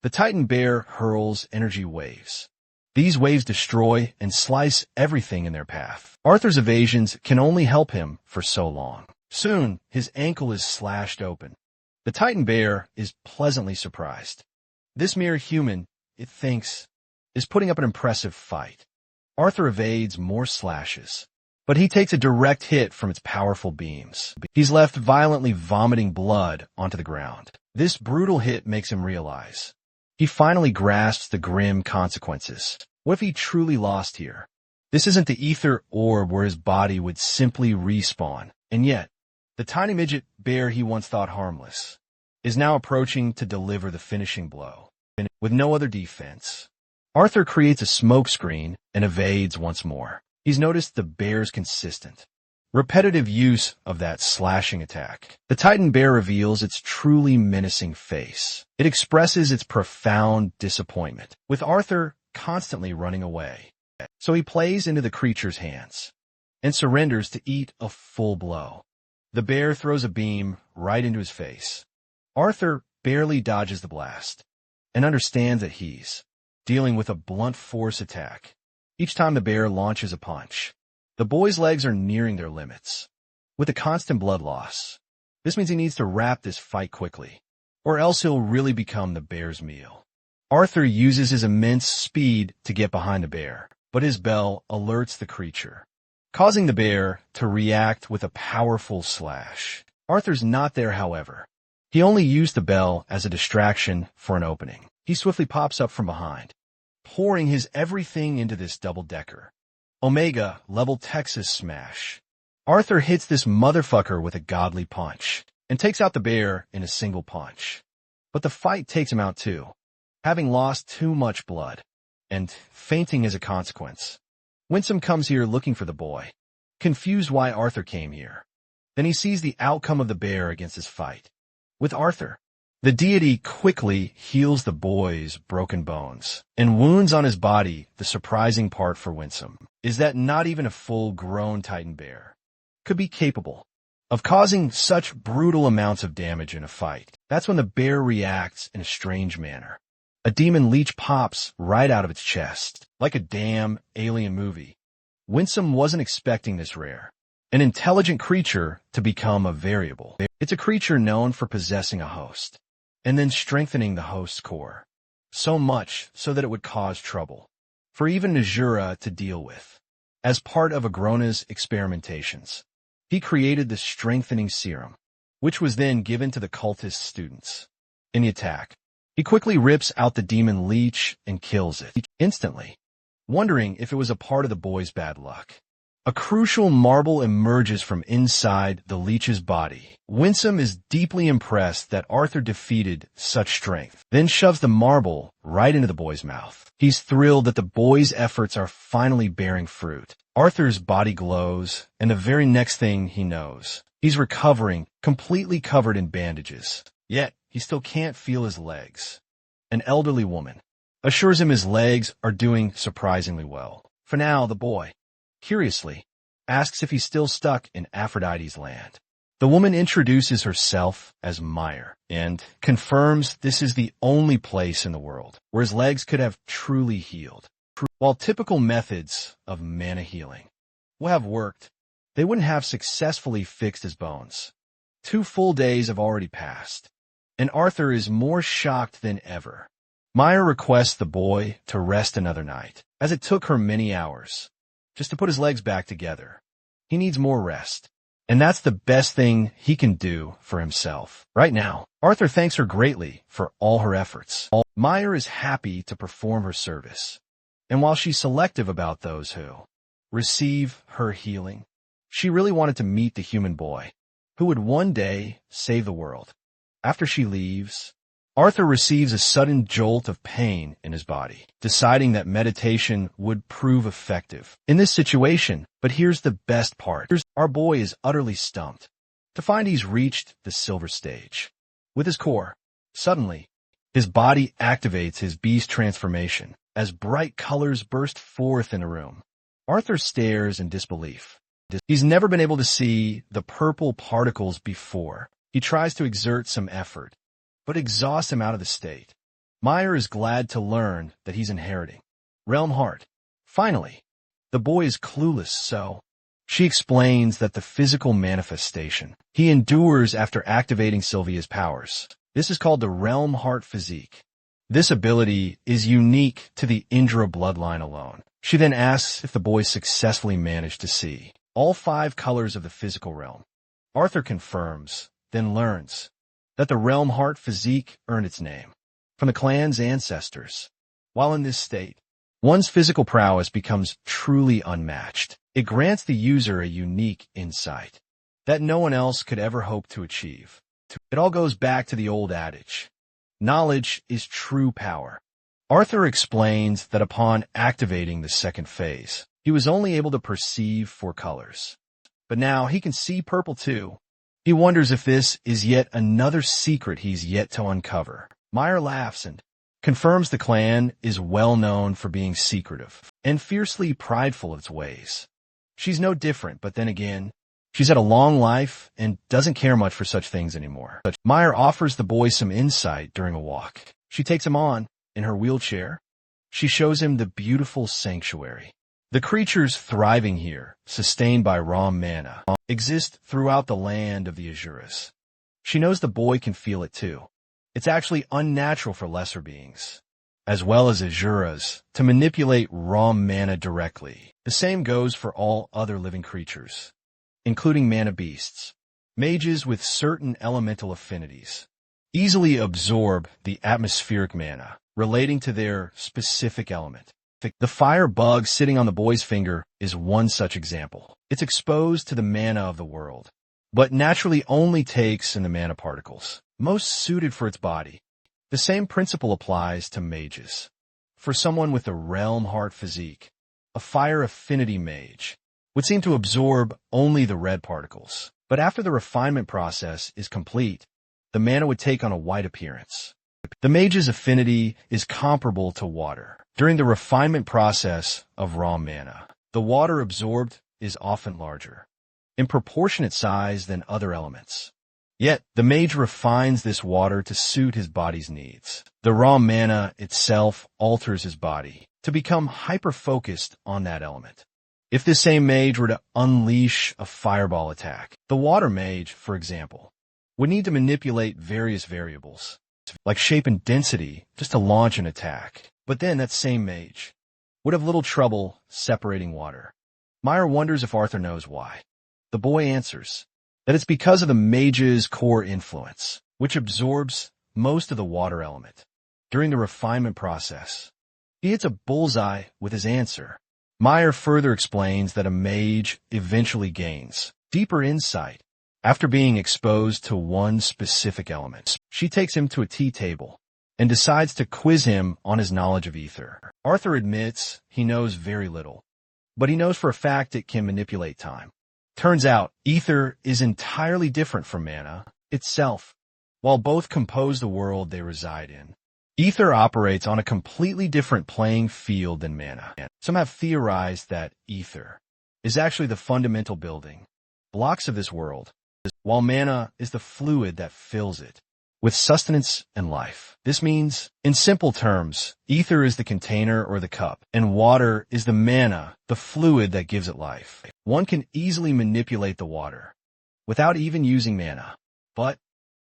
Speaker 1: The titan bear hurls energy waves. These waves destroy and slice everything in their path. Arthur's evasions can only help him for so long. Soon, his ankle is slashed open. The Titan bear is pleasantly surprised. This mere human, it thinks, is putting up an impressive fight. Arthur evades more slashes, but he takes a direct hit from its powerful beams. He's left violently vomiting blood onto the ground. This brutal hit makes him realize. He finally grasps the grim consequences. What if he truly lost here? This isn't the ether orb where his body would simply respawn, and yet, the tiny midget bear he once thought harmless is now approaching to deliver the finishing blow. With no other defense, Arthur creates a smokescreen and evades once more. He's noticed the bear's consistent, repetitive use of that slashing attack. The Titan bear reveals its truly menacing face. It expresses its profound disappointment, with Arthur constantly running away. So he plays into the creature's hands and surrenders to eat a full blow. The bear throws a beam right into his face. Arthur barely dodges the blast and understands that he's dealing with a blunt force attack. Each time the bear launches a punch, the boy's legs are nearing their limits. With a constant blood loss, this means he needs to wrap this fight quickly, or else he'll really become the bear's meal. Arthur uses his immense speed to get behind the bear, but his bell alerts the creature, causing the bear to react with a powerful slash. Arthur's not there, however. He only used the bell as a distraction for an opening. He swiftly pops up from behind, pouring his everything into this double-decker. Omega level Texas smash. Arthur hits this motherfucker with a godly punch and takes out the bear in a single punch. But the fight takes him out too, having lost too much blood and fainting as a consequence. Winsome comes here looking for the boy, confused why Arthur came here. Then he sees the outcome of the bear against his fight with Arthur. The deity quickly heals the boy's broken bones and wounds on his body. The surprising part for Winsome is that not even a full-grown Titan bear could be capable of causing such brutal amounts of damage in a fight. That's when the bear reacts in a strange manner. A demon leech pops right out of its chest, like a damn alien movie. Winsome wasn't expecting this rare, an intelligent creature to become a variable. It's a creature known for possessing a host, and then strengthening the host's core, so much so that it would cause trouble for even Asura to deal with. As part of Agrona's experimentations, he created the strengthening serum, which was then given to the cultist students. In the attack, he quickly rips out the demon leech and kills it instantly, wondering if it was a part of the boy's bad luck. A crucial marble emerges from inside the leech's body. Winsome is deeply impressed that Arthur defeated such strength, then shoves the marble right into the boy's mouth. He's thrilled that the boy's efforts are finally bearing fruit. Arthur's body glows, and the very next thing he knows, he's recovering, completely covered in bandages. Yet, he still can't feel his legs. An elderly woman assures him his legs are doing surprisingly well. For now, the boy, curiously, asks if he's still stuck in Aphrodite's land. The woman introduces herself as Meyer and confirms this is the only place in the world where his legs could have truly healed. While typical methods of mana healing will have worked, they wouldn't have successfully fixed his bones. 2 full days have already passed, and Arthur is more shocked than ever. Meyer requests the boy to rest another night, as it took her many hours just to put his legs back together. He needs more rest, and that's the best thing he can do for himself. Right now, Arthur thanks her greatly for all her efforts. Meyer is happy to perform her service, and while she's selective about those who receive her healing, she really wanted to meet the human boy who would one day save the world. After she leaves, Arthur receives a sudden jolt of pain in his body, deciding that meditation would prove effective in this situation. But here's the best part. Our boy is utterly stumped to find he's reached the silver stage. With his core, suddenly, his body activates his beast transformation as bright colors burst forth in the room. Arthur stares in disbelief. He's never been able to see the purple particles before. He tries to exert some effort, but exhausts him out of the state. Meyer is glad to learn that he's inheriting Realm Heart. Finally, the boy is clueless, so She explains that the physical manifestation he endures after activating Sylvia's powers. This is called the Realm Heart Physique. This ability is unique to the Indra bloodline alone. She then asks if the boy successfully managed to see all 5 colors of the physical realm. Arthur confirms, then learns that the Realm Heart Physique earned its name from the clan's ancestors. While in this state, one's physical prowess becomes truly unmatched. It grants the user a unique insight that no one else could ever hope to achieve. It all goes back to the old adage, knowledge is true power. Arthur explains that upon activating the second phase, he was only able to perceive 4 colors. But now he can see purple too. He wonders if this is yet another secret he's yet to uncover. Meyer laughs and confirms the clan is well known for being secretive and fiercely prideful of its ways. She's no different, but then again, she's had a long life and doesn't care much for such things anymore. But Meyer offers the boy some insight during a walk. She takes him on in her wheelchair. She shows him the beautiful sanctuary. The creatures thriving here, sustained by raw mana, exist throughout the land of the Asuras. She knows the boy can feel it too. It's actually unnatural for lesser beings, as well as Asuras, to manipulate raw mana directly. The same goes for all other living creatures, including mana beasts. Mages with certain elemental affinities easily absorb the atmospheric mana relating to their specific element. The fire bug sitting on the boy's finger is one such example. It's exposed to the mana of the world, but naturally only takes in the mana particles most suited for its body. The same principle applies to mages. For someone with a Realm Heart Physique, a fire affinity mage would seem to absorb only the red particles, but after the refinement process is complete, the mana would take on a white appearance. The mage's affinity is comparable to water. During the refinement process of raw mana, the water absorbed is often larger, in proportionate size than other elements. Yet, the mage refines this water to suit his body's needs. The raw mana itself alters his body to become hyper-focused on that element. If this same mage were to unleash a fireball attack, the water mage, for example, would need to manipulate various variables, like shape and density, just to launch an attack. But then that same mage would have little trouble separating water. Meyer wonders if Arthur knows why. The boy answers that it's because of the mage's core influence, which absorbs most of the water element. During the refinement process, he hits a bullseye with his answer. Meyer further explains that a mage eventually gains deeper insight after being exposed to one specific element. She takes him to a tea table and decides to quiz him on his knowledge of ether. Arthur admits he knows very little, but he knows for a fact it can manipulate time. Turns out, ether is entirely different from mana itself. While both compose the world they reside in, ether operates on a completely different playing field than mana. Some have theorized that ether is actually the fundamental building blocks of this world, while mana is the fluid that fills it with sustenance and life. This means, in simple terms, ether is the container or the cup, and water is the mana, the fluid that gives it life. One can easily manipulate the water without even using mana, but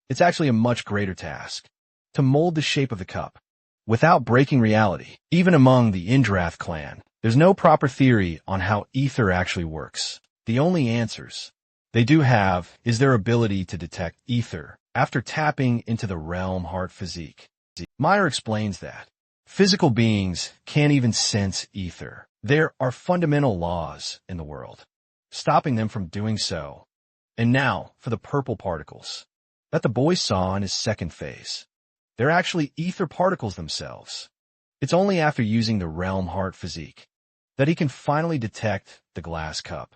Speaker 1: it's actually a much greater task to mold the shape of the cup without breaking reality. Even among the Indrath clan, there's no proper theory on how ether actually works. The only answers they do have is their ability to detect ether after tapping into the Realm Heart Physique. Meyer explains that physical beings can't even sense ether. There are fundamental laws in the world, stopping them from doing so. And now, for the purple particles that the boy saw in his second phase. They're actually ether particles themselves. It's only after using the Realm Heart Physique that he can finally detect the glass cup,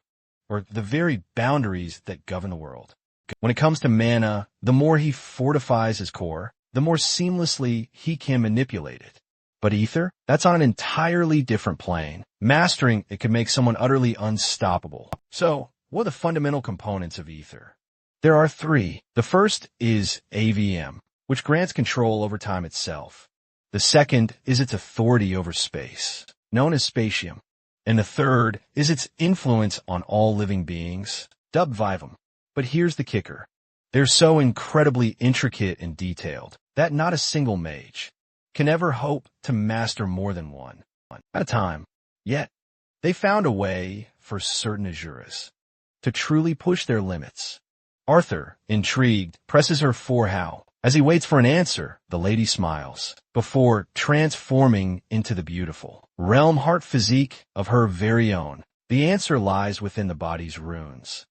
Speaker 1: or the very boundaries that govern the world. When it comes to mana, the more he fortifies his core, the more seamlessly he can manipulate it. But ether? That's on an entirely different plane. Mastering it could make someone utterly unstoppable. So, what are the fundamental components of ether? There are 3. The first is AVM, which grants control over time itself. The second is its authority over space, known as spatium. And the third is its influence on all living beings, dubbed vivum. But here's the kicker. They're so incredibly intricate and detailed that not a single mage can ever hope to master more than one at a time. Yet, they found a way for certain Asuras to truly push their limits. Arthur, intrigued, presses her for how. As he waits for an answer, the lady smiles, before transforming into the beautiful realm heart physique of her very own. The answer lies within the body's runes.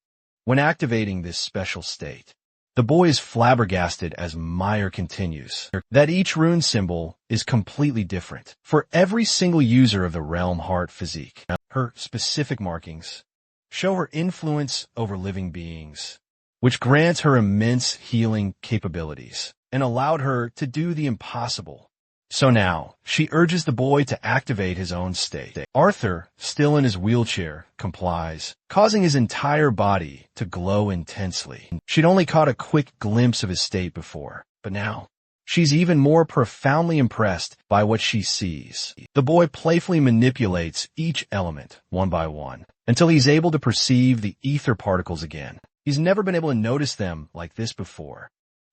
Speaker 1: When activating this special state, the boy is flabbergasted as Meyer continues that each rune symbol is completely different for every single user of the realm heart physique. Her specific markings show her influence over living beings, which grants her immense healing capabilities and allowed her to do the impossible. So now, she urges the boy to activate his own state. Arthur, still in his wheelchair, complies, causing his entire body to glow intensely. She'd only caught a quick glimpse of his state before, but now, she's even more profoundly impressed by what she sees. The boy playfully manipulates each element, one by one, until he's able to perceive the ether particles again. He's never been able to notice them like this before.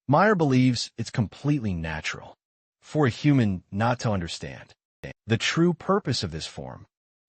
Speaker 1: Meyer believes it's completely natural for a human not to understand the true purpose of this form,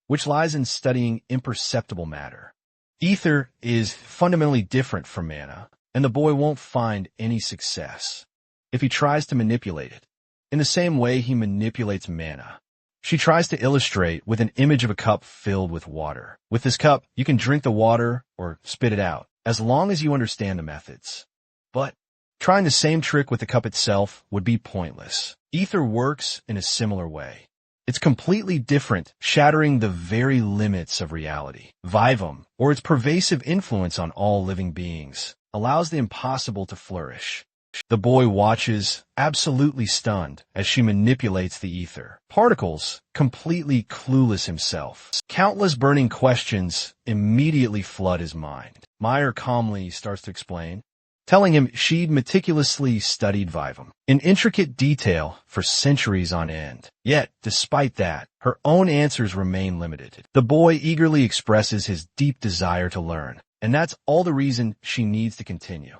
Speaker 1: which lies in studying imperceptible matter. Ether is fundamentally different from mana, and the boy won't find any success if he tries to manipulate it in the same way he manipulates mana. She tries to illustrate with an image of a cup filled with water. With this cup, you can drink the water or spit it out, as long as you understand the methods. But trying the same trick with the cup itself would be pointless. Ether works in a similar way. It's completely different, shattering the very limits of reality. Vivum, or its pervasive influence on all living beings, allows the impossible to flourish. The boy watches, absolutely stunned, as she manipulates the ether particles, completely clueless himself. Countless burning questions immediately flood his mind. Meyer calmly starts to explain, telling him she'd meticulously studied vivum in intricate detail for centuries on end. Yet, despite that, her own answers remain limited. The boy eagerly expresses his deep desire to learn, and that's all the reason she needs to continue.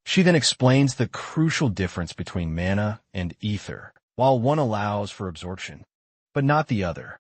Speaker 1: She then explains the crucial difference between mana and ether, while one allows for absorption, but not the other.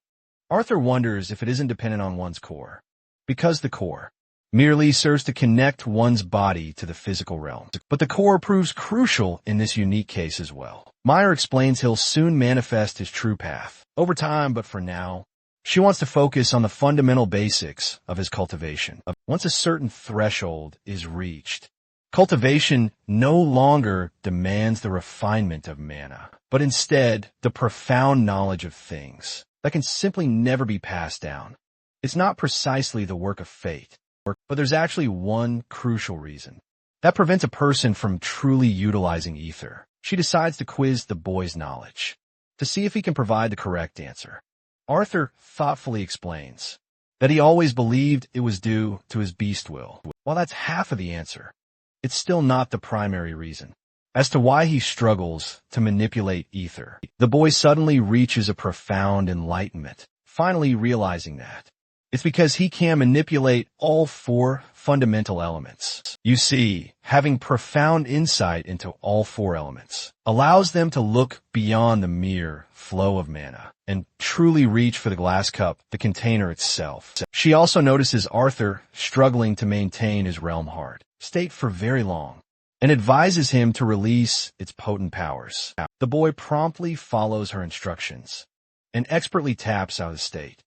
Speaker 1: Arthur wonders if it isn't dependent on one's core, because the core merely serves to connect one's body to the physical realm. But the core proves crucial in this unique case as well. Meyer explains he'll soon manifest his true path over time, but for now, she wants to focus on the fundamental basics of his cultivation. Once a certain threshold is reached, cultivation no longer demands the refinement of mana, but instead the profound knowledge of things that can simply never be passed down. It's not precisely the work of fate, but there's actually one crucial reason that prevents a person from truly utilizing ether. She decides to quiz the boy's knowledge to see if he can provide the correct answer. Arthur thoughtfully explains that he always believed it was due to his beast will. While that's half of the answer, it's still not the primary reason as to why he struggles to manipulate ether. The boy suddenly reaches a profound enlightenment, finally realizing that it's because he can manipulate all four fundamental elements. You see, having profound insight into all four elements allows them to look beyond the mere flow of mana and truly reach for the glass cup, the container itself. She also notices Arthur struggling to maintain his realm heart state for very long, and advises him to release its potent powers. The boy promptly follows her instructions and expertly taps out of the state.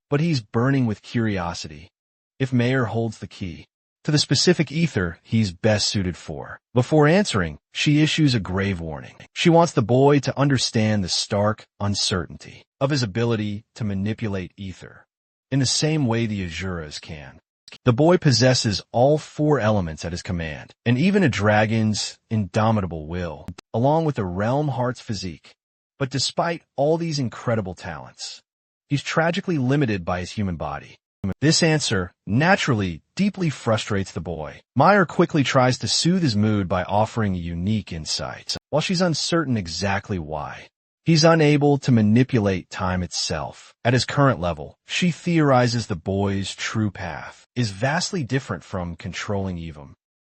Speaker 1: But he's burning with curiosity if Meyer holds the key to the specific ether he's best suited for. Before answering, she issues a grave warning. She wants the boy to understand the stark uncertainty of his ability to manipulate ether in the same way the Asuras can. The boy possesses all four elements at his command, and even a dragon's indomitable will, along with the realm heart's physique. But despite all these incredible talents, he's tragically limited by his human body. This answer naturally deeply frustrates the boy. Meyer quickly tries to soothe his mood by offering a unique insight. While she's uncertain exactly why, He's unable to manipulate time itself. At his current level, she theorizes the boy's true path is vastly different from controlling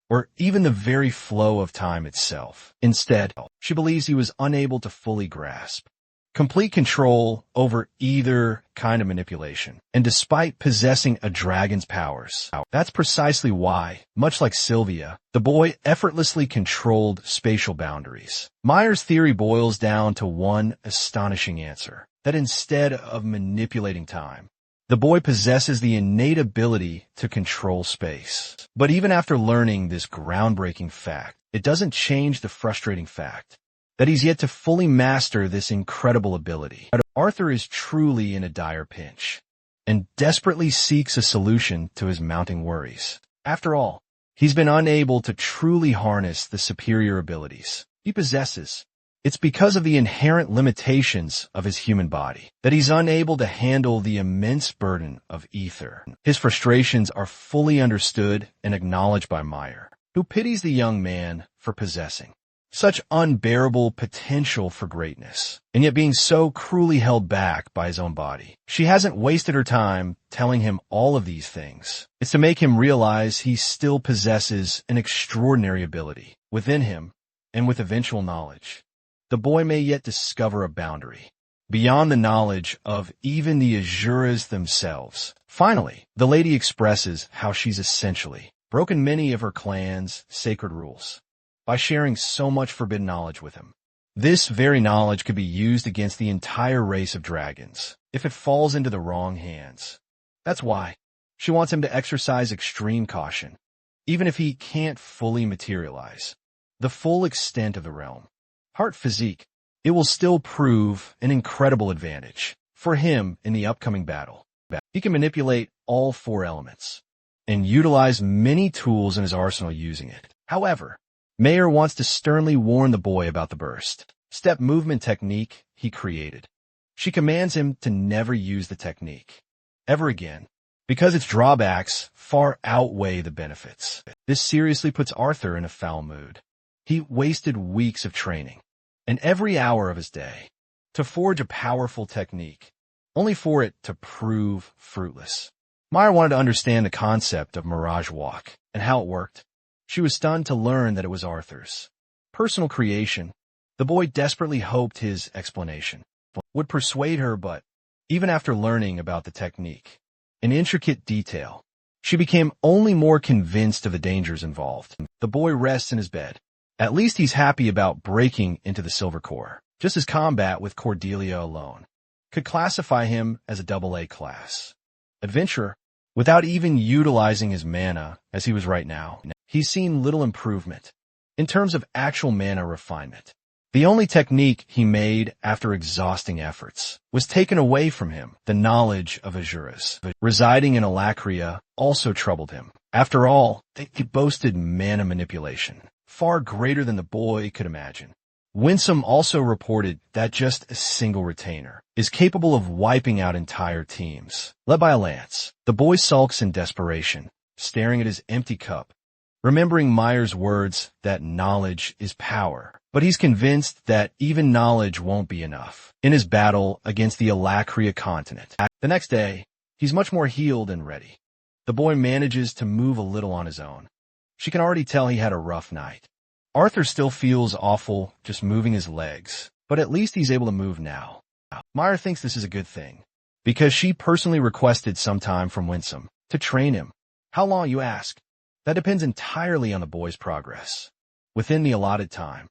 Speaker 1: or even the very flow of time itself. Instead, she believes he was unable to fully grasp complete control over either kind of manipulation. And despite possessing a dragon's powers, that's precisely why, much like Sylvia, the boy effortlessly controlled spatial boundaries. Meyer's theory boils down to one astonishing answer, that instead of manipulating time, the boy possesses the innate ability to control space. But even after learning this groundbreaking fact, it doesn't change the frustrating fact that he's yet to fully master this incredible ability. Arthur is truly in a dire pinch and desperately seeks a solution to his mounting worries. After all, he's been unable to truly harness the superior abilities he possesses. It's because of the inherent limitations of his human body that he's unable to handle the immense burden of ether. His frustrations are fully understood and acknowledged by Meyer, who pities the young man for possessing such unbearable potential for greatness, and yet being so cruelly held back by his own body. She hasn't wasted her time telling him all of these things. It's to make him realize he still possesses an extraordinary ability within him, and with eventual knowledge, the boy may yet discover a boundary beyond the knowledge of even the Asuras themselves. Finally, the lady expresses how she's essentially broken many of her clan's sacred rules by sharing so much forbidden knowledge with him. This very knowledge could be used against the entire race of dragons if it falls into the wrong hands. That's why she wants him to exercise extreme caution, even if he can't fully materialize the full extent of the realm. Heart physique, it will still prove an incredible advantage for him in the upcoming battle. He can manipulate all four elements and utilize many tools in his arsenal using it. However, Mayer wants to sternly warn the boy about the burst step movement technique he created. She commands him to never use the technique ever again, because its drawbacks far outweigh the benefits. This seriously puts Arthur in a foul mood. He wasted weeks of training and every hour of his day to forge a powerful technique, only for it to prove fruitless. Meyer wanted to understand the concept of Mirage Walk and how it worked. She was stunned to learn that it was Arthur's personal creation. The boy desperately hoped his explanation would persuade her, but even after learning about the technique in intricate detail, she became only more convinced of the dangers involved. The boy rests in his bed. At least he's happy about breaking into the Silver Core, just as combat with Cordelia alone could classify him as a AA class adventurer without even utilizing his mana as he was right now. He's seen little improvement in terms of actual mana refinement. The only technique he made after exhausting efforts was taken away from him. The knowledge of Asuras residing in Alacria also troubled him. After all, they boasted mana manipulation far greater than the boy could imagine. Winsome also reported that just a single retainer is capable of wiping out entire teams. Led by a lance, the boy sulks in desperation, staring at his empty cup, remembering Meyer's words that knowledge is power. But he's convinced that even knowledge won't be enough in his battle against the Alacria continent. The next day, he's much more healed and ready. The boy manages to move a little on his own. She can already tell he had a rough night. Arthur still feels awful just moving his legs, but at least he's able to move now. Meyer thinks this is a good thing, because she personally requested some time from Winsome to train him. How long, you ask? That depends entirely on the boy's progress. Within the allotted time,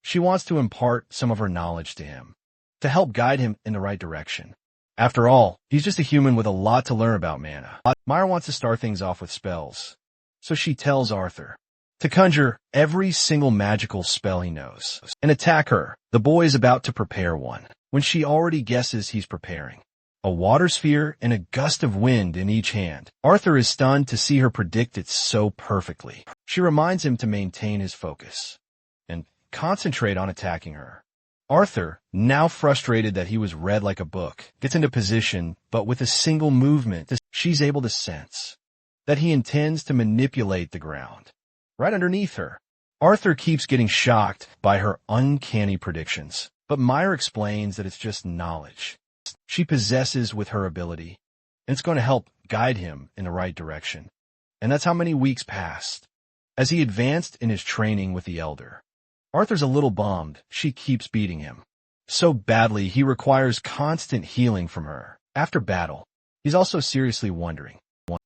Speaker 1: she wants to impart some of her knowledge to him, to help guide him in the right direction. After all, he's just a human with a lot to learn about mana. Meyer wants to start things off with spells, so she tells Arthur to conjure every single magical spell he knows and attack her. The boy is about to prepare one when she already guesses he's preparing a water sphere and a gust of wind in each hand. Arthur is stunned to see her predict it so perfectly. She reminds him to maintain his focus and concentrate on attacking her. Arthur, now frustrated that he was read like a book, gets into position, but with a single movement, she's able to sense that he intends to manipulate the ground right underneath her. Arthur keeps getting shocked by her uncanny predictions. But Meyer explains that it's just knowledge she possesses with her ability, and it's going to help guide him in the right direction. And that's how many weeks passed. As he advanced in his training with the Elder, Arthur's a little bummed she keeps beating him so badly he requires constant healing from her. After battle, he's also seriously wondering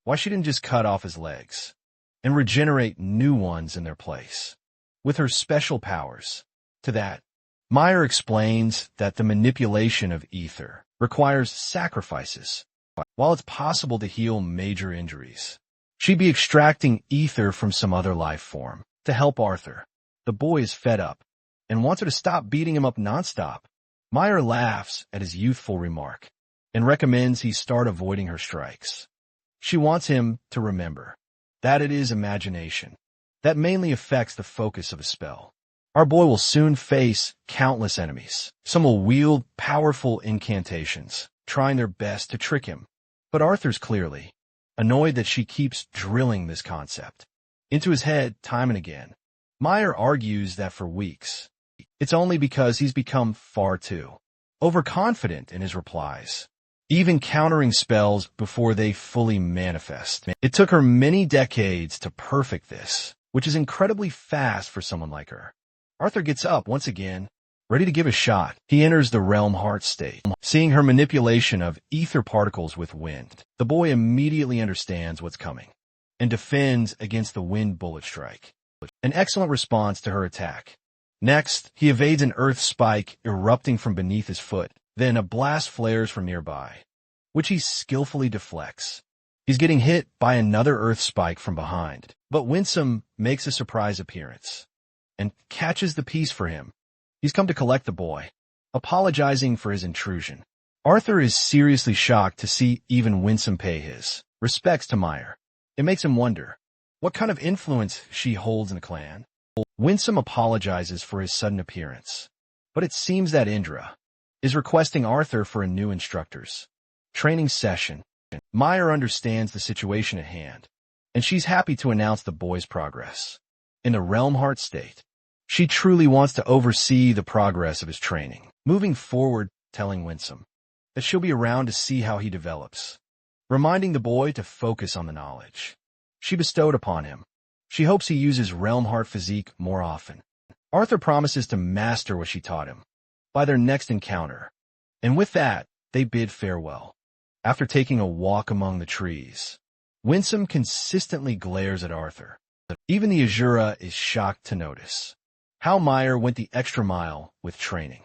Speaker 1: why she didn't just cut off his legs and regenerate new ones in their place with her special powers. To that, Meyer explains that the manipulation of ether requires sacrifices. While it's possible to heal major injuries, she'd be extracting ether from some other life form to help Arthur. The boy is fed up and wants her to stop beating him up nonstop. Meyer laughs at his youthful remark and recommends he start avoiding her strikes. She wants him to remember that it is imagination that mainly affects the focus of a spell. Our boy will soon face countless enemies. Some will wield powerful incantations, trying their best to trick him. But Arthur's clearly annoyed that she keeps drilling this concept into his head time and again. Meyer argues that for weeks, it's only because he's become far too overconfident in his replies, even countering spells before they fully manifest. It took her many decades to perfect this, which is incredibly fast for someone like her. Arthur gets up once again, ready to give a shot. He enters the realm heart state. Seeing her manipulation of ether particles with wind, the boy immediately understands what's coming and defends against the wind bullet strike. An excellent response to her attack. Next, he evades an earth spike erupting from beneath his foot. Then a blast flares from nearby, which he skillfully deflects. He's getting hit by another earth spike from behind, but Winsome makes a surprise appearance and catches the piece for him. He's come to collect the boy, apologizing for his intrusion. Arthur is seriously shocked to see even Winsome pay his respects to Meyer. It makes him wonder what kind of influence she holds in the clan. Winsome apologizes for his sudden appearance, but it seems that Indra is requesting Arthur for a new instructor's training session. Meyer understands the situation at hand, and she's happy to announce the boy's progress. In the realm heart state, she truly wants to oversee the progress of his training, moving forward, telling Winsome that she'll be around to see how he develops, reminding the boy to focus on the knowledge she bestowed upon him. She hopes he uses realm heart physique more often. Arthur promises to master what she taught him by their next encounter, and with that, they bid farewell. After taking a walk among the trees, Winsome consistently glares at Arthur. Even the Asura is shocked to notice how Meyer went the extra mile with training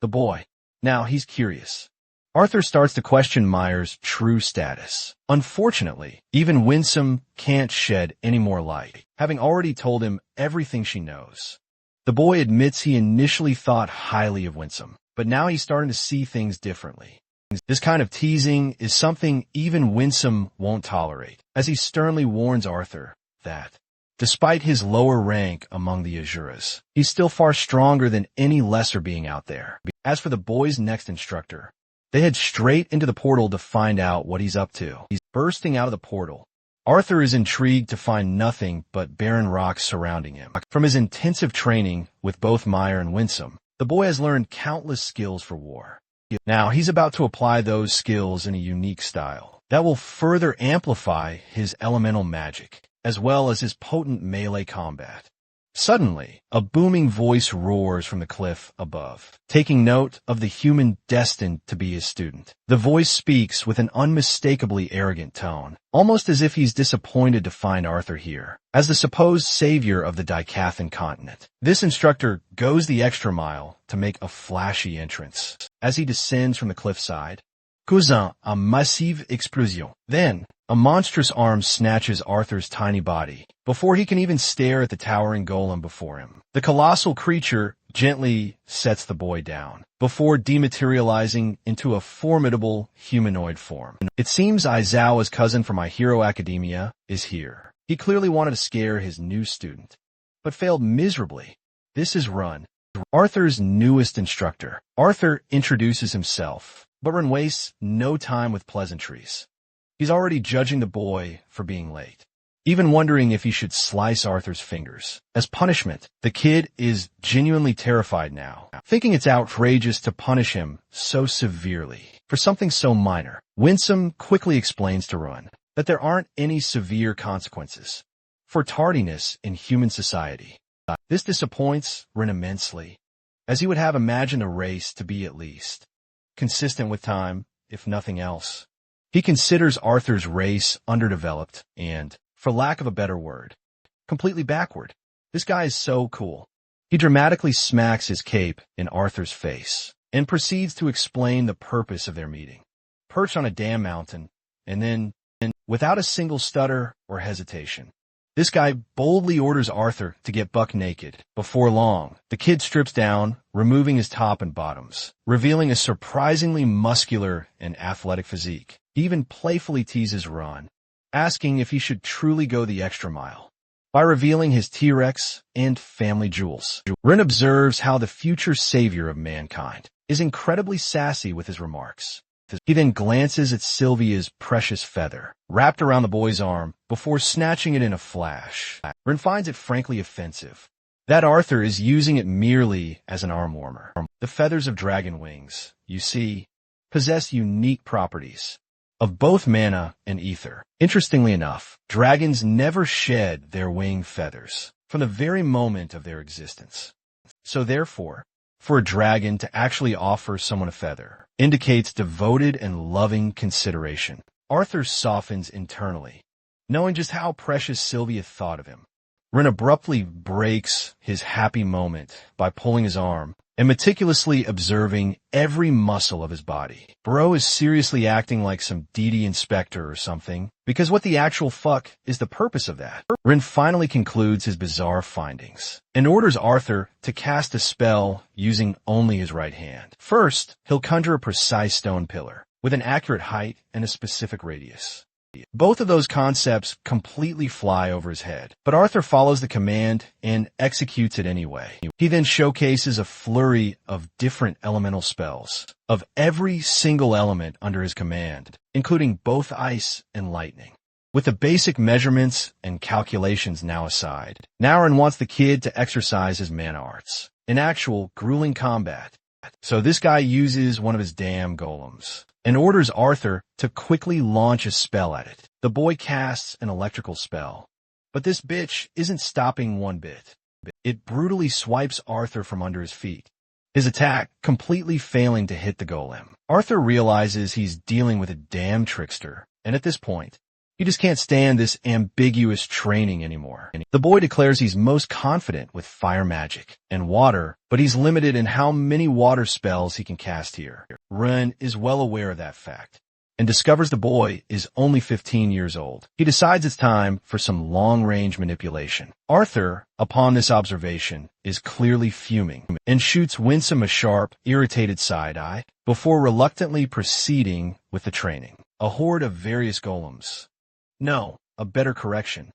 Speaker 1: the boy. Now he's curious. Arthur starts to question Meyer's true status. Unfortunately, even Winsome can't shed any more light, having already told him everything she knows. The boy admits he initially thought highly of Winsome, but now he's starting to see things differently. This kind of teasing is something even Winsome won't tolerate, as he sternly warns Arthur that, despite his lower rank among the Asuras, he's still far stronger than any lesser being out there. As for the boy's next instructor, they head straight into the portal to find out what he's up to. He's bursting out of the portal. Arthur is intrigued to find nothing but barren rocks surrounding him. From his intensive training with both Meyer and Winsome, the boy has learned countless skills for war. Now he's about to apply those skills in a unique style that will further amplify his elemental magic, as well as his potent melee combat. Suddenly, a booming voice roars from the cliff above, taking note of the human destined to be his student. The voice speaks with an unmistakably arrogant tone, almost as if he's disappointed to find Arthur here, as the supposed savior of the Dicathan continent. This instructor goes the extra mile to make a flashy entrance. As he descends from the cliffside, Cousin, a massive explosion. Then, a monstrous arm snatches Arthur's tiny body, before he can even stare at the towering golem before him. The colossal creature gently sets the boy down, before dematerializing into a formidable humanoid form. It seems Aizawa's cousin from My Hero Academia is here. He clearly wanted to scare his new student, but failed miserably. This is Run, Arthur's newest instructor. Arthur introduces himself, but Run wastes no time with pleasantries. He's already judging the boy for being late. even wondering if he should slice Arthur's fingers. As punishment, the kid is genuinely terrified now, thinking it's outrageous to punish him so severely for something so minor. Winsome quickly explains to Run that there aren't any severe consequences for tardiness in human society. This disappoints Rin immensely, as he would have imagined a race to be at least consistent with time, if nothing else. He considers Arthur's race underdeveloped and, for lack of a better word, completely backward. This guy is so cool. He dramatically smacks his cape in Arthur's face and proceeds to explain the purpose of their meeting. Perched on a damn mountain, and then, without a single stutter or hesitation, this guy boldly orders Arthur to get buck naked. Before long, the kid strips down, removing his top and bottoms, revealing a surprisingly muscular and athletic physique. He even playfully teases Ron, asking if he should truly go the extra mile by revealing his T-Rex and family jewels. Rin observes how the future savior of mankind is incredibly sassy with his remarks. He then glances at Sylvia's precious feather, wrapped around the boy's arm, before snatching it in a flash. Rin finds it frankly offensive that Arthur is using it merely as an arm warmer. The feathers of dragon wings, you see, possess unique properties of both mana and ether. Interestingly enough, dragons never shed their wing feathers from the very moment of their existence. So therefore, for a dragon to actually offer someone a feather indicates devoted and loving consideration. Arthur softens internally, knowing just how precious Sylvia thought of him. Rin abruptly breaks his happy moment by pulling his arm and meticulously observing every muscle of his body. Bro is seriously acting like some DD inspector or something, because what the actual fuck is the purpose of that? Rin finally concludes his bizarre findings and orders Arthur to cast a spell using only his right hand. First, he'll conjure a precise stone pillar with an accurate height and a specific radius. Both of those concepts completely fly over his head, but Arthur follows the command and executes it anyway. He then showcases a flurry of different elemental spells of every single element under his command, including both ice and lightning. With the basic measurements and calculations now aside, Rin wants the kid to exercise his mana arts in actual grueling combat. So this guy uses one of his damn golems and orders Arthur to quickly launch a spell at it. The boy casts an electrical spell, but this bitch isn't stopping one bit. It brutally swipes Arthur from under his feet, his attack completely failing to hit the golem. Arthur realizes he's dealing with a damn trickster, and at this point, he just can't stand this ambiguous training anymore. The boy declares he's most confident with fire magic and water, but he's limited in how many water spells he can cast here. Rin is well aware of that fact and discovers the boy is only 15 years old. He decides it's time for some long-range manipulation. Arthur, upon this observation, is clearly fuming and shoots Winsome a sharp, irritated side-eye before reluctantly proceeding with the training. A horde of various golems. No, a better correction.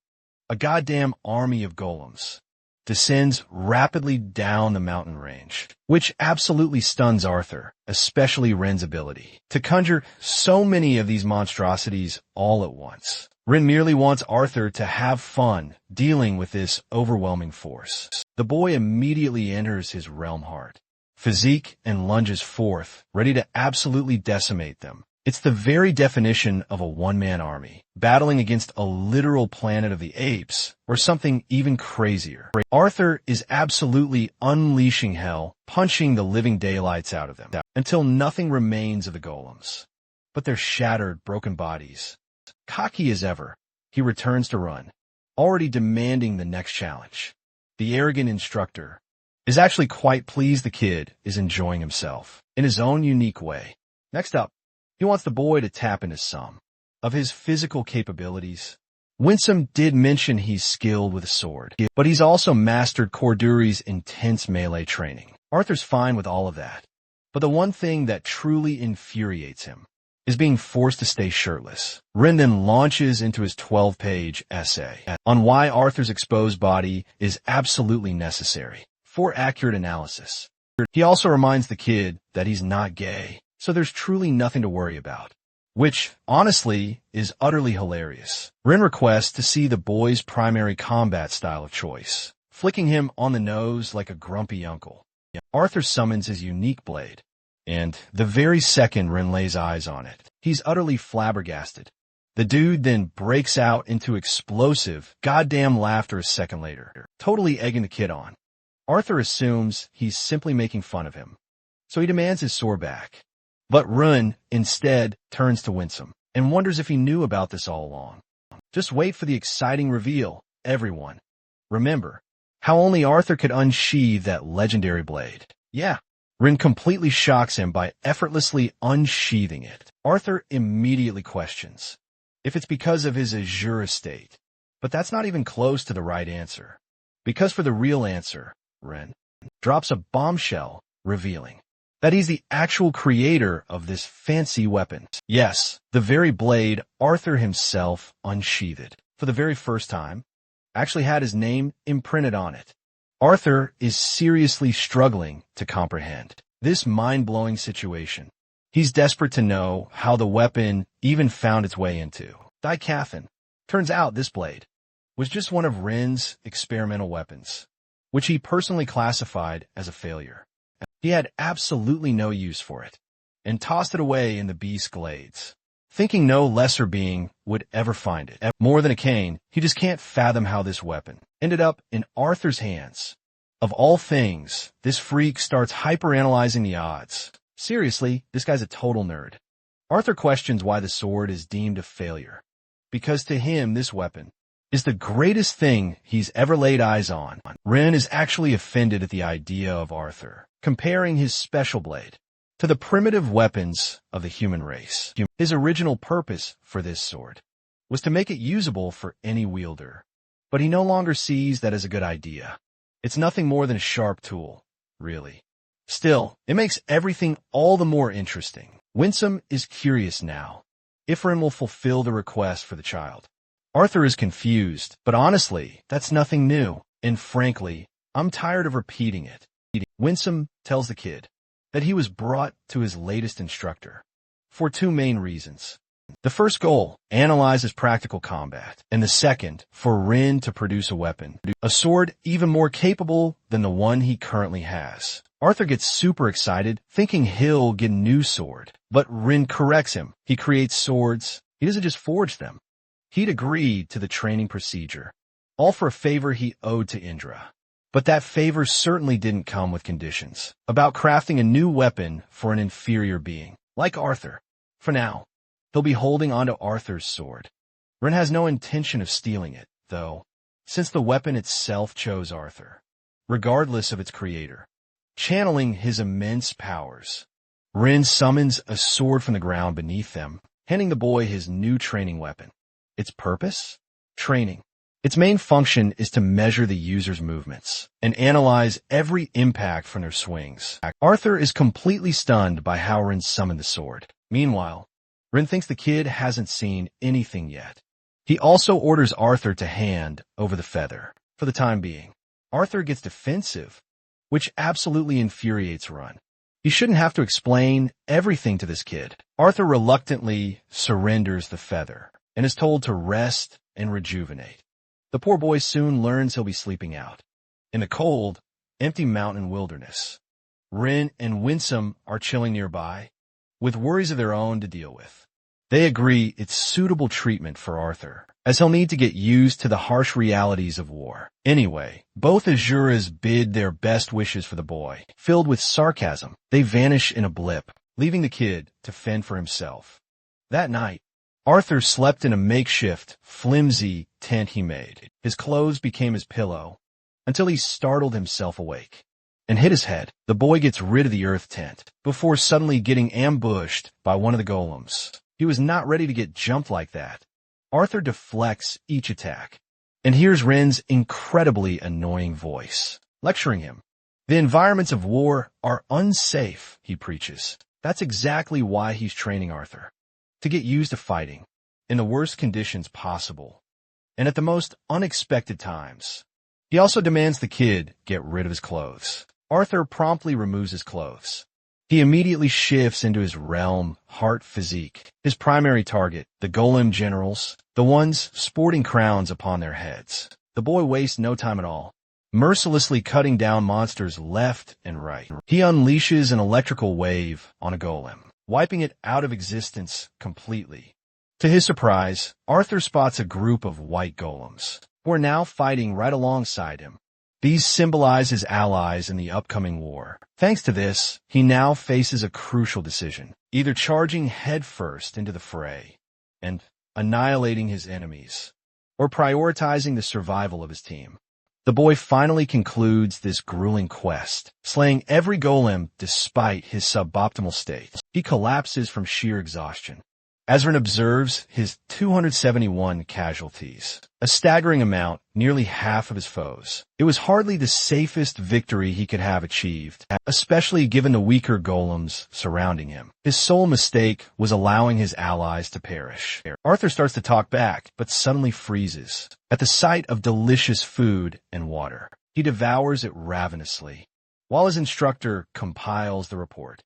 Speaker 1: A goddamn army of golems descends rapidly down the mountain range, which absolutely stuns Arthur, especially Rin's ability to conjure so many of these monstrosities all at once. Rin merely wants Arthur to have fun dealing with this overwhelming force. The boy immediately enters his realm heart, physique, and lunges forth, ready to absolutely decimate them. It's the very definition of a one-man army, battling against a literal planet of the apes, or something even crazier. Arthur is absolutely unleashing hell, punching the living daylights out of them, until nothing remains of the golems but their shattered, broken bodies. Cocky as ever, he returns to Run, already demanding the next challenge. The arrogant instructor is actually quite pleased the kid is enjoying himself in his own unique way. Next up, he wants the boy to tap into some of his physical capabilities. Winsome did mention he's skilled with a sword, but he's also mastered Corduri's intense melee training. Arthur's fine with all of that, but the one thing that truly infuriates him is being forced to stay shirtless. Rin then launches into his 12-page essay on why Arthur's exposed body is absolutely necessary for accurate analysis. He also reminds the kid that he's not gay, so there's truly nothing to worry about. which, honestly, is utterly hilarious. Rin requests to see the boy's primary combat style of choice, flicking him on the nose like a grumpy uncle. Arthur summons his unique blade, and the very second Rin lays eyes on it, he's utterly flabbergasted. The dude then breaks out into explosive, goddamn laughter a second later, totally egging the kid on. Arthur assumes he's simply making fun of him, so he demands his sword back. But Rin, instead, turns to Winsome and wonders if he knew about this all along. Just wait for the exciting reveal, everyone. Remember how only Arthur could unsheathe that legendary blade. Yeah. Rin completely shocks him by effortlessly unsheathing it. Arthur immediately questions if it's because of his Asura state. But that's not even close to the right answer. Because for the real answer, Rin drops a bombshell, revealing that he's the actual creator of this fancy weapon. Yes, the very blade Arthur himself unsheathed for the very first time actually had his name imprinted on it. Arthur is seriously struggling to comprehend this mind-blowing situation. He's desperate to know how the weapon even found its way into Dicathan. Turns out this blade was just one of Rin's experimental weapons, which he personally classified as a failure. He had absolutely no use for it, and tossed it away in the beast glades, thinking no lesser being would ever find it. More than a cane, he just can't fathom how this weapon ended up in Arthur's hands. Of all things, this freak starts hyperanalyzing the odds. Seriously, this guy's a total nerd. Arthur questions why the sword is deemed a failure, because to him this weapon is the greatest thing he's ever laid eyes on. Rin is actually offended at the idea of Arthur comparing his special blade to the primitive weapons of the human race. His original purpose for this sword was to make it usable for any wielder, but he no longer sees that as a good idea. It's nothing more than a sharp tool, really. Still, it makes everything all the more interesting. Winsome is curious now if Rin will fulfill the request for the child. Arthur is confused, but honestly, that's nothing new, and frankly, I'm tired of repeating it. Winsome tells the kid that he was brought to his latest instructor for two main reasons. The first goal, analyze his practical combat, and the second, for Rin to produce a weapon, a sword even more capable than the one he currently has. Arthur gets super excited, thinking he'll get a new sword, but Rin corrects him. He creates swords, he doesn't just forge them. He'd agreed to the training procedure, all for a favor he owed to Indra. But that favor certainly didn't come with conditions about crafting a new weapon for an inferior being, like Arthur. For now, he'll be holding onto Arthur's sword. Rin has no intention of stealing it, though, since the weapon itself chose Arthur, regardless of its creator. Channeling his immense powers, Rin summons a sword from the ground beneath them, handing the boy his new training weapon. Its purpose? Training. Its main function is to measure the user's movements and analyze every impact from their swings. Arthur is completely stunned by how Rin summoned the sword. Meanwhile, Rin thinks the kid hasn't seen anything yet. He also orders Arthur to hand over the feather for the time being. Arthur gets defensive, which absolutely infuriates Rin. He shouldn't have to explain everything to this kid. Arthur reluctantly surrenders the feather and is told to rest and rejuvenate. The poor boy soon learns he'll be sleeping out in the cold, empty mountain wilderness. Rin and Winsome are chilling nearby, with worries of their own to deal with. They agree it's suitable treatment for Arthur, as he'll need to get used to the harsh realities of war. Anyway, both Asuras bid their best wishes for the boy. Filled with sarcasm, they vanish in a blip, leaving the kid to fend for himself. That night, Arthur slept in a makeshift, flimsy tent he made. His clothes became his pillow, until he startled himself awake and hit his head. The boy gets rid of the earth tent before suddenly getting ambushed by one of the golems. He was not ready to get jumped like that. Arthur deflects each attack and hears Rin's incredibly annoying voice, lecturing him. The environments of war are unsafe, he preaches. That's exactly why he's training Arthur, to get used to fighting in the worst conditions possible and at the most unexpected times. He also demands the kid get rid of his clothes. Arthur promptly removes his clothes. He immediately shifts into his realm, heart physique. His primary target, the golem generals, the ones sporting crowns upon their heads. The boy wastes no time at all, mercilessly cutting down monsters left and right. He unleashes an electrical wave on a golem, wiping it out of existence completely. To his surprise, Arthur spots a group of white golems, who are now fighting right alongside him. These symbolize his allies in the upcoming war. Thanks to this, he now faces a crucial decision, either charging headfirst into the fray and annihilating his enemies, or prioritizing the survival of his team. The boy finally concludes this grueling quest, slaying every golem despite his suboptimal state. He collapses from sheer exhaustion. Azrin observes his 271 casualties, a staggering amount, nearly half of his foes. It was hardly the safest victory he could have achieved, especially given the weaker golems surrounding him. His sole mistake was allowing his allies to perish. Arthur starts to talk back, but suddenly freezes at the sight of delicious food and water. He devours it ravenously, while his instructor compiles the report.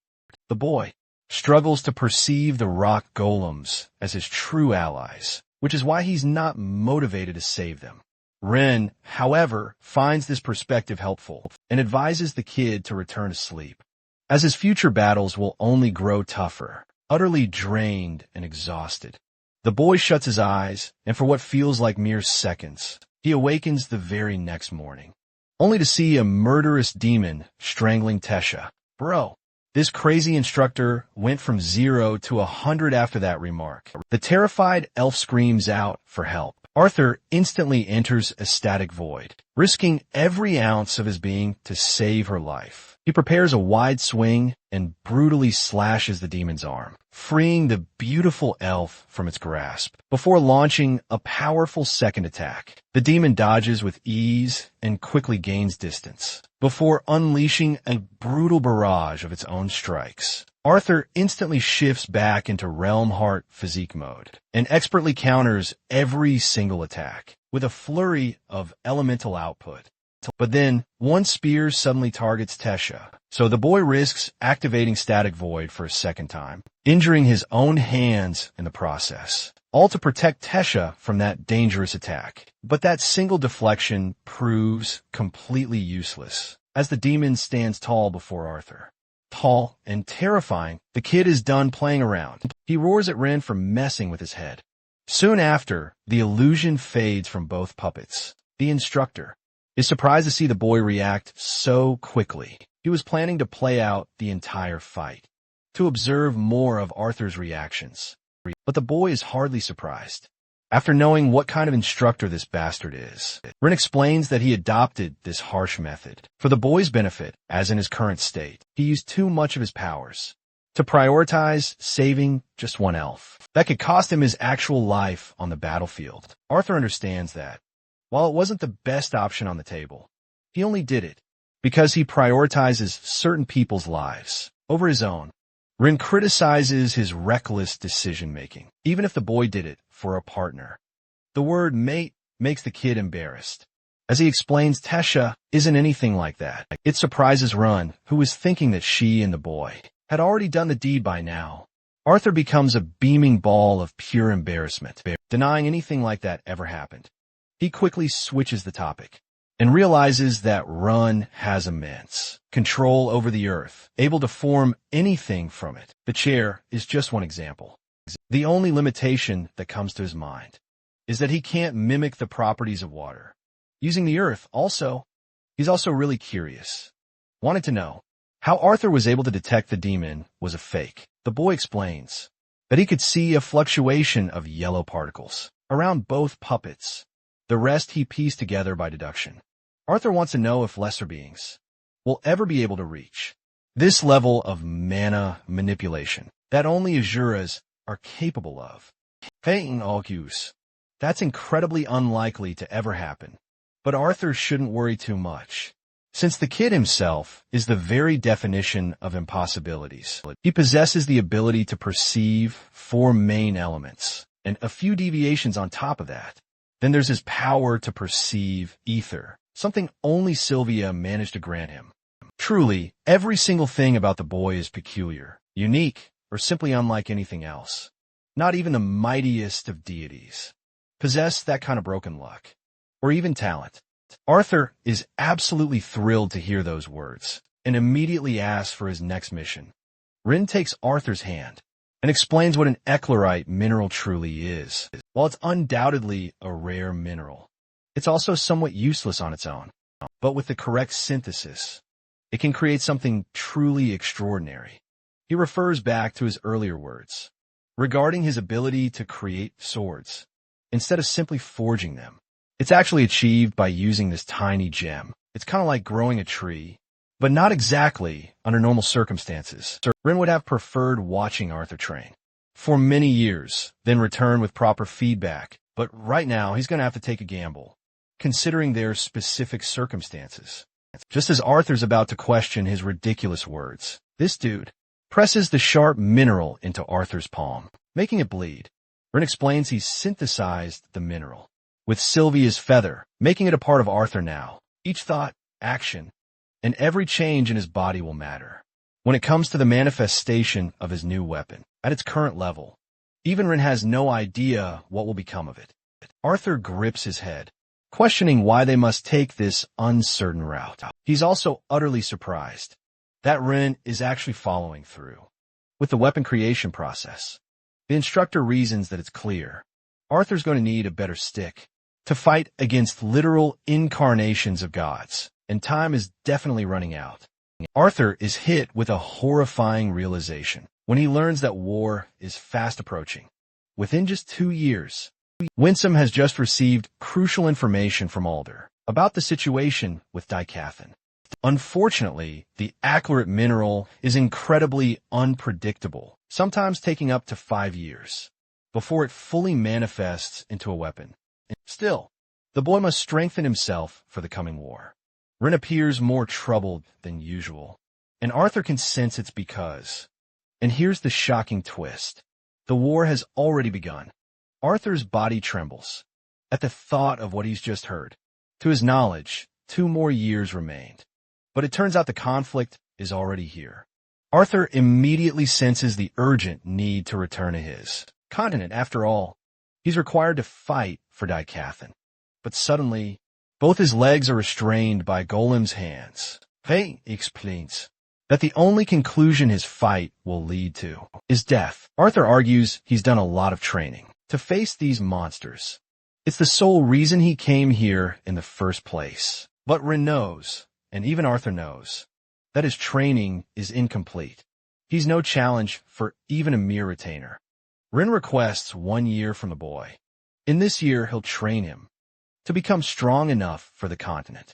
Speaker 1: The boy struggles to perceive the rock golems as his true allies, which is why he's not motivated to save them. Ren, however, finds this perspective helpful and advises the kid to return to sleep, as his future battles will only grow tougher, utterly drained and exhausted. The boy shuts his eyes, and for what feels like mere seconds, he awakens the very next morning, only to see a murderous demon strangling Tesha. Bro, this crazy instructor went from 0 to 100 after that remark. The terrified elf screams out for help. Arthur instantly enters a static void, risking every ounce of his being to save her life. He prepares a wide swing and brutally slashes the demon's arm, freeing the beautiful elf from its grasp, before launching a powerful second attack. The demon dodges with ease and quickly gains distance, before unleashing a brutal barrage of its own strikes. Arthur instantly shifts back into Realm Heart Physique mode and expertly counters every single attack with a flurry of elemental output. But then, one spear suddenly targets Tesha, so the boy risks activating Static Void for a second time, injuring his own hands in the process, all to protect Tesha from that dangerous attack. But that single deflection proves completely useless, as the demon stands tall before Arthur. Tall and terrifying, the kid is done playing around. He roars at Ren for messing with his head. Soon after, the illusion fades from both puppets. The instructor is surprised to see the boy react so quickly. He was planning to play out the entire fight, to observe more of Arthur's reactions. But the boy is hardly surprised. After knowing what kind of instructor this bastard is, Ren explains that he adopted this harsh method for the boy's benefit, as in his current state, he used too much of his powers to prioritize saving just one elf. That could cost him his actual life on the battlefield. Arthur understands that, while it wasn't the best option on the table, he only did it because he prioritizes certain people's lives over his own. Ren criticizes his reckless decision-making, even if the boy did it for a partner. The word mate makes the kid embarrassed, as he explains Tesha isn't anything like that. It surprises Ren, who was thinking that she and the boy had already done the deed by now. Arthur becomes a beaming ball of pure embarrassment, denying anything like that ever happened. He quickly switches the topic and realizes that Ren has immense control over the earth, able to form anything from it. The chair is just one example. The only limitation that comes to his mind is that he can't mimic the properties of water. Using the earth he's also really curious. Wanted to know how Arthur was able to detect the demon was a fake. The boy explains that he could see a fluctuation of yellow particles around both puppets. The rest he pieced together by deduction. Arthur wants to know if lesser beings will ever be able to reach this level of mana manipulation that only Asuras are capable of. Paying Augus. That's incredibly unlikely to ever happen. But Arthur shouldn't worry too much, since the kid himself is the very definition of impossibilities. He possesses the ability to perceive 4 main elements, and a few deviations on top of that. Then there's his power to perceive ether, something only Sylvia managed to grant him. Truly, every single thing about the boy is peculiar, unique, or simply unlike anything else. Not even the mightiest of deities possess that kind of broken luck, or even talent. Arthur is absolutely thrilled to hear those words, and immediately asks for his next mission. Rin takes Arthur's hand and explains what an eclorite mineral truly is. While it's undoubtedly a rare mineral, it's also somewhat useless on its own. But with the correct synthesis, it can create something truly extraordinary. He refers back to his earlier words regarding his ability to create swords instead of simply forging them. It's actually achieved by using this tiny gem. It's kind of like growing a tree, but not exactly under normal circumstances. Rin would have preferred watching Arthur train for many years, then return with proper feedback. But right now, he's going to have to take a gamble, considering their specific circumstances. Just as Arthur's about to question his ridiculous words, this dude presses the sharp mineral into Arthur's palm, making it bleed. Rin explains he's synthesized the mineral with Sylvia's feather, making it a part of Arthur now. Each thought, action, and every change in his body will matter when it comes to the manifestation of his new weapon. At its current level, even Rin has no idea what will become of it. Arthur grips his head, questioning why they must take this uncertain route. He's also utterly surprised that Rin is actually following through with the weapon creation process. The instructor reasons that it's clear Arthur's going to need a better stick to fight against literal incarnations of gods, and time is definitely running out. Arthur is hit with a horrifying realization when he learns that war is fast approaching. Within just 2 years, Winsome has just received crucial information from Alder about the situation with Dicathan. Unfortunately, the aclorate mineral is incredibly unpredictable, sometimes taking up to 5 years before it fully manifests into a weapon. Still, the boy must strengthen himself for the coming war. Rin appears more troubled than usual, and Arthur can sense it's because. And here's the shocking twist. The war has already begun. Arthur's body trembles at the thought of what he's just heard. To his knowledge, 2 more years remained. But it turns out the conflict is already here. Arthur immediately senses the urgent need to return to his continent. After all, he's required to fight for Dicathan. But suddenly, both his legs are restrained by Golem's hands. He explains that the only conclusion his fight will lead to is death. Arthur argues he's done a lot of training to face these monsters. It's the sole reason he came here in the first place. But Rin knows, and even Arthur knows, that his training is incomplete. He's no challenge for even a mere retainer. Rin requests 1 year from the boy. In this year, he'll train him to become strong enough for the continent,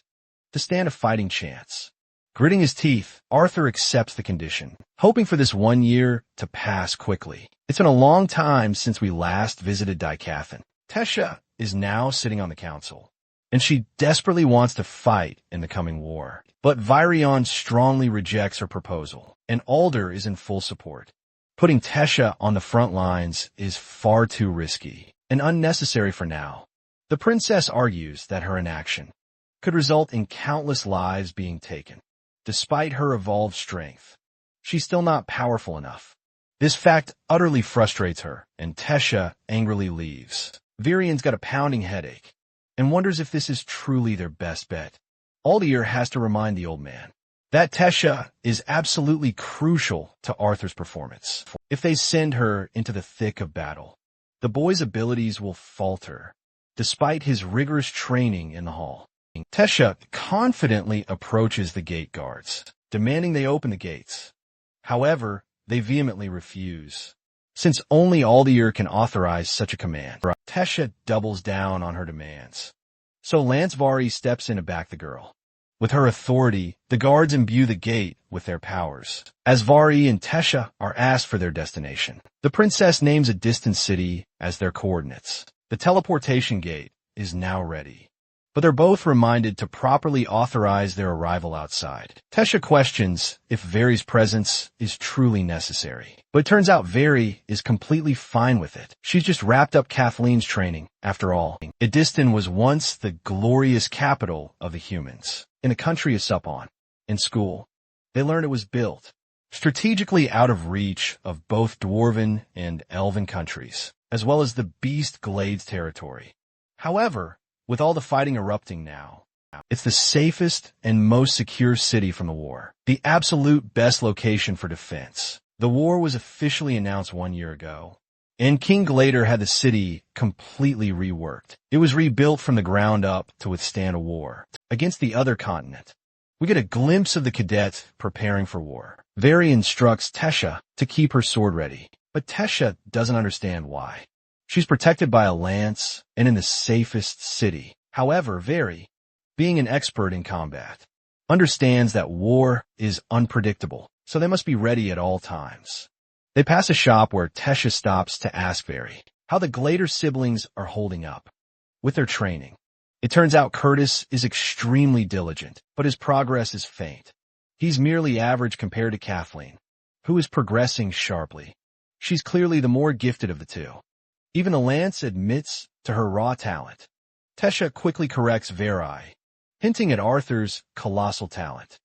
Speaker 1: to stand a fighting chance. Gritting his teeth, Arthur accepts the condition, hoping for this 1 year to pass quickly. It's been a long time since we last visited Dicathan. Tesha is now sitting on the council, and she desperately wants to fight in the coming war. But Virion strongly rejects her proposal, and Alder is in full support. Putting Tesha on the front lines is far too risky and unnecessary for now. The princess argues that her inaction could result in countless lives being taken. Despite her evolved strength, she's still not powerful enough. This fact utterly frustrates her, and Tesha angrily leaves. Virion's got a pounding headache and wonders if this is truly their best bet. Aldir has to remind the old man that Tesha is absolutely crucial to Arthur's performance. If they send her into the thick of battle, the boy's abilities will falter, despite his rigorous training in the hall. Tesha confidently approaches the gate guards, demanding they open the gates. However, they vehemently refuse, since only Aldir can authorize such a command. Tesha doubles down on her demands, so Lansvari steps in to back the girl. With her authority, the guards imbue the gate with their powers. As Vari and Tesha are asked for their destination, the princess names a distant city as their coordinates. The teleportation gate is now ready, but they're both reminded to properly authorize their arrival outside. Tesha questions if Vari's presence is truly necessary, but it turns out Vari is completely fine with it. She's just wrapped up Kathleen's training. After all, Idistan was once the glorious capital of the humans, in a country of Supon. In school, They learned it was built strategically out of reach of both dwarven and elven countries, as well as the Beast Glades territory. However, with all the fighting erupting now, it's the safest and most secure city from the war. The absolute best location for defense. The war was officially announced 1 year ago, and King Glader had the city completely reworked. It was rebuilt from the ground up to withstand a war against the other continent. We get a glimpse of the cadet preparing for war. Veri instructs Tesha to keep her sword ready, but Tesha doesn't understand why. She's protected by a lance and in the safest city. However, Veri, being an expert in combat, understands that war is unpredictable, so they must be ready at all times. They pass a shop where Tesha stops to ask Veri how the Glader siblings are holding up with their training. It turns out Curtis is extremely diligent, but his progress is faint. He's merely average compared to Kathleen, who is progressing sharply. She's clearly the more gifted of the two. Even the lance admits to her raw talent. Tesha quickly corrects Veri, hinting at Arthur's colossal talent.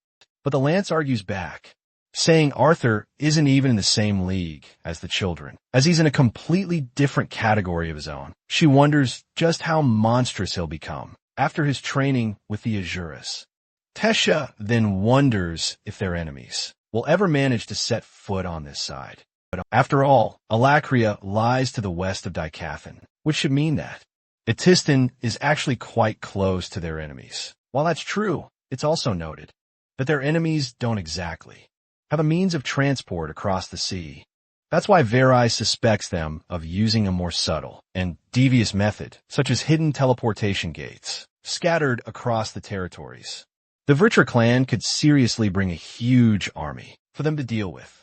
Speaker 1: But the lance argues back, saying Arthur isn't even in the same league as the children, as he's in a completely different category of his own. She wonders just how monstrous he'll become after his training with the Azuras. Tesha then wonders if their enemies will ever manage to set foot on this side. But after all, Alacria lies to the west of Dicathan, which should mean that Etistan is actually quite close to their enemies. While that's true, it's also noted that their enemies don't exactly have a means of transport across the sea. That's why Veri suspects them of using a more subtle and devious method, such as hidden teleportation gates, scattered across the territories. The Vritra clan could seriously bring a huge army for them to deal with.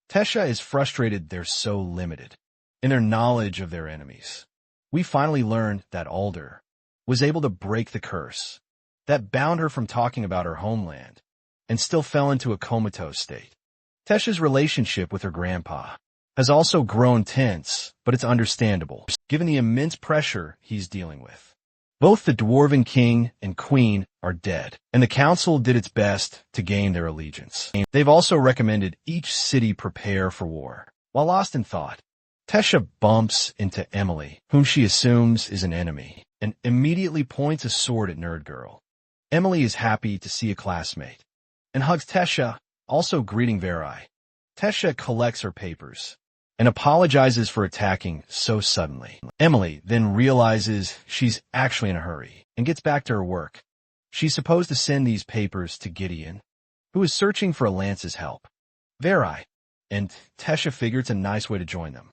Speaker 1: Tesha is frustrated they're so limited in their knowledge of their enemies. We finally learned that Alder was able to break the curse that bound her from talking about her homeland and still fell into a comatose state. Tesha's relationship with her grandpa has also grown tense, but it's understandable, given the immense pressure he's dealing with. Both the Dwarven King and Queen are dead, and the Council did its best to gain their allegiance. They've also recommended each city prepare for war. While lost in thought, Tesha bumps into Emily, whom she assumes is an enemy, and immediately points a sword at Nerd Girl. Emily is happy to see a classmate, and hugs Tesha, also greeting Veri. Tesha collects her papers and apologizes for attacking so suddenly. Emily then realizes she's actually in a hurry and gets back to her work. She's supposed to send these papers to Gideon, who is searching for Lance's help. Veri and Tesha figure it's a nice way to join them.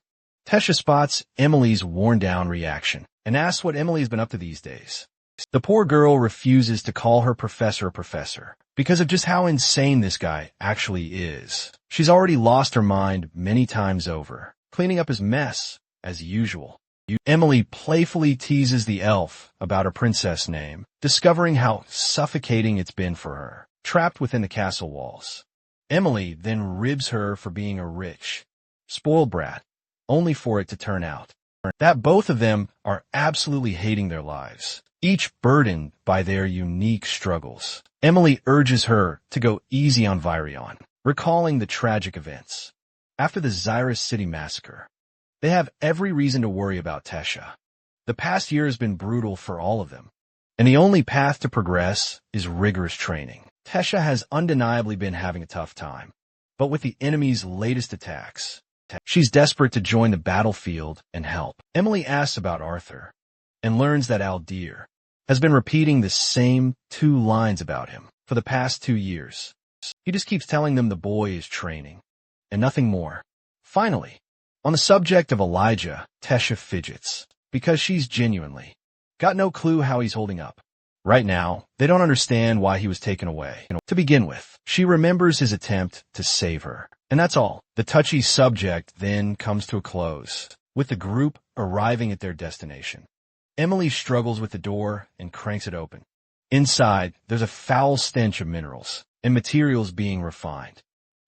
Speaker 1: Tesha spots Emily's worn-down reaction and asks what Emily's been up to these days. The poor girl refuses to call her professor a professor because of just how insane this guy actually is. She's already lost her mind many times over, cleaning up his mess as usual. Emily playfully teases the elf about her princess name, discovering how suffocating it's been for her, trapped within the castle walls. Emily then ribs her for being a rich, spoiled brat, only for it to turn out that both of them are absolutely hating their lives, each burdened by their unique struggles. Emily urges her to go easy on Virion, recalling the tragic events. After the Xyrus City massacre, they have every reason to worry about Tesha. The past year has been brutal for all of them, and the only path to progress is rigorous training. Tesha has undeniably been having a tough time, but with the enemy's latest attacks, she's desperate to join the battlefield and help. Emily asks about Arthur and learns that Aldir has been repeating the same 2 lines about him for the past 2 years. He just keeps telling them the boy is training, and nothing more. Finally, on the subject of Elijah, Tesha fidgets, because she's genuinely got no clue how he's holding up. Right now, they don't understand why he was taken away. To begin with, she remembers his attempt to save her, and that's all. The touchy subject then comes to a close, with the group arriving at their destination. Emily struggles with the door and cranks it open. Inside, there's a foul stench of minerals and materials being refined.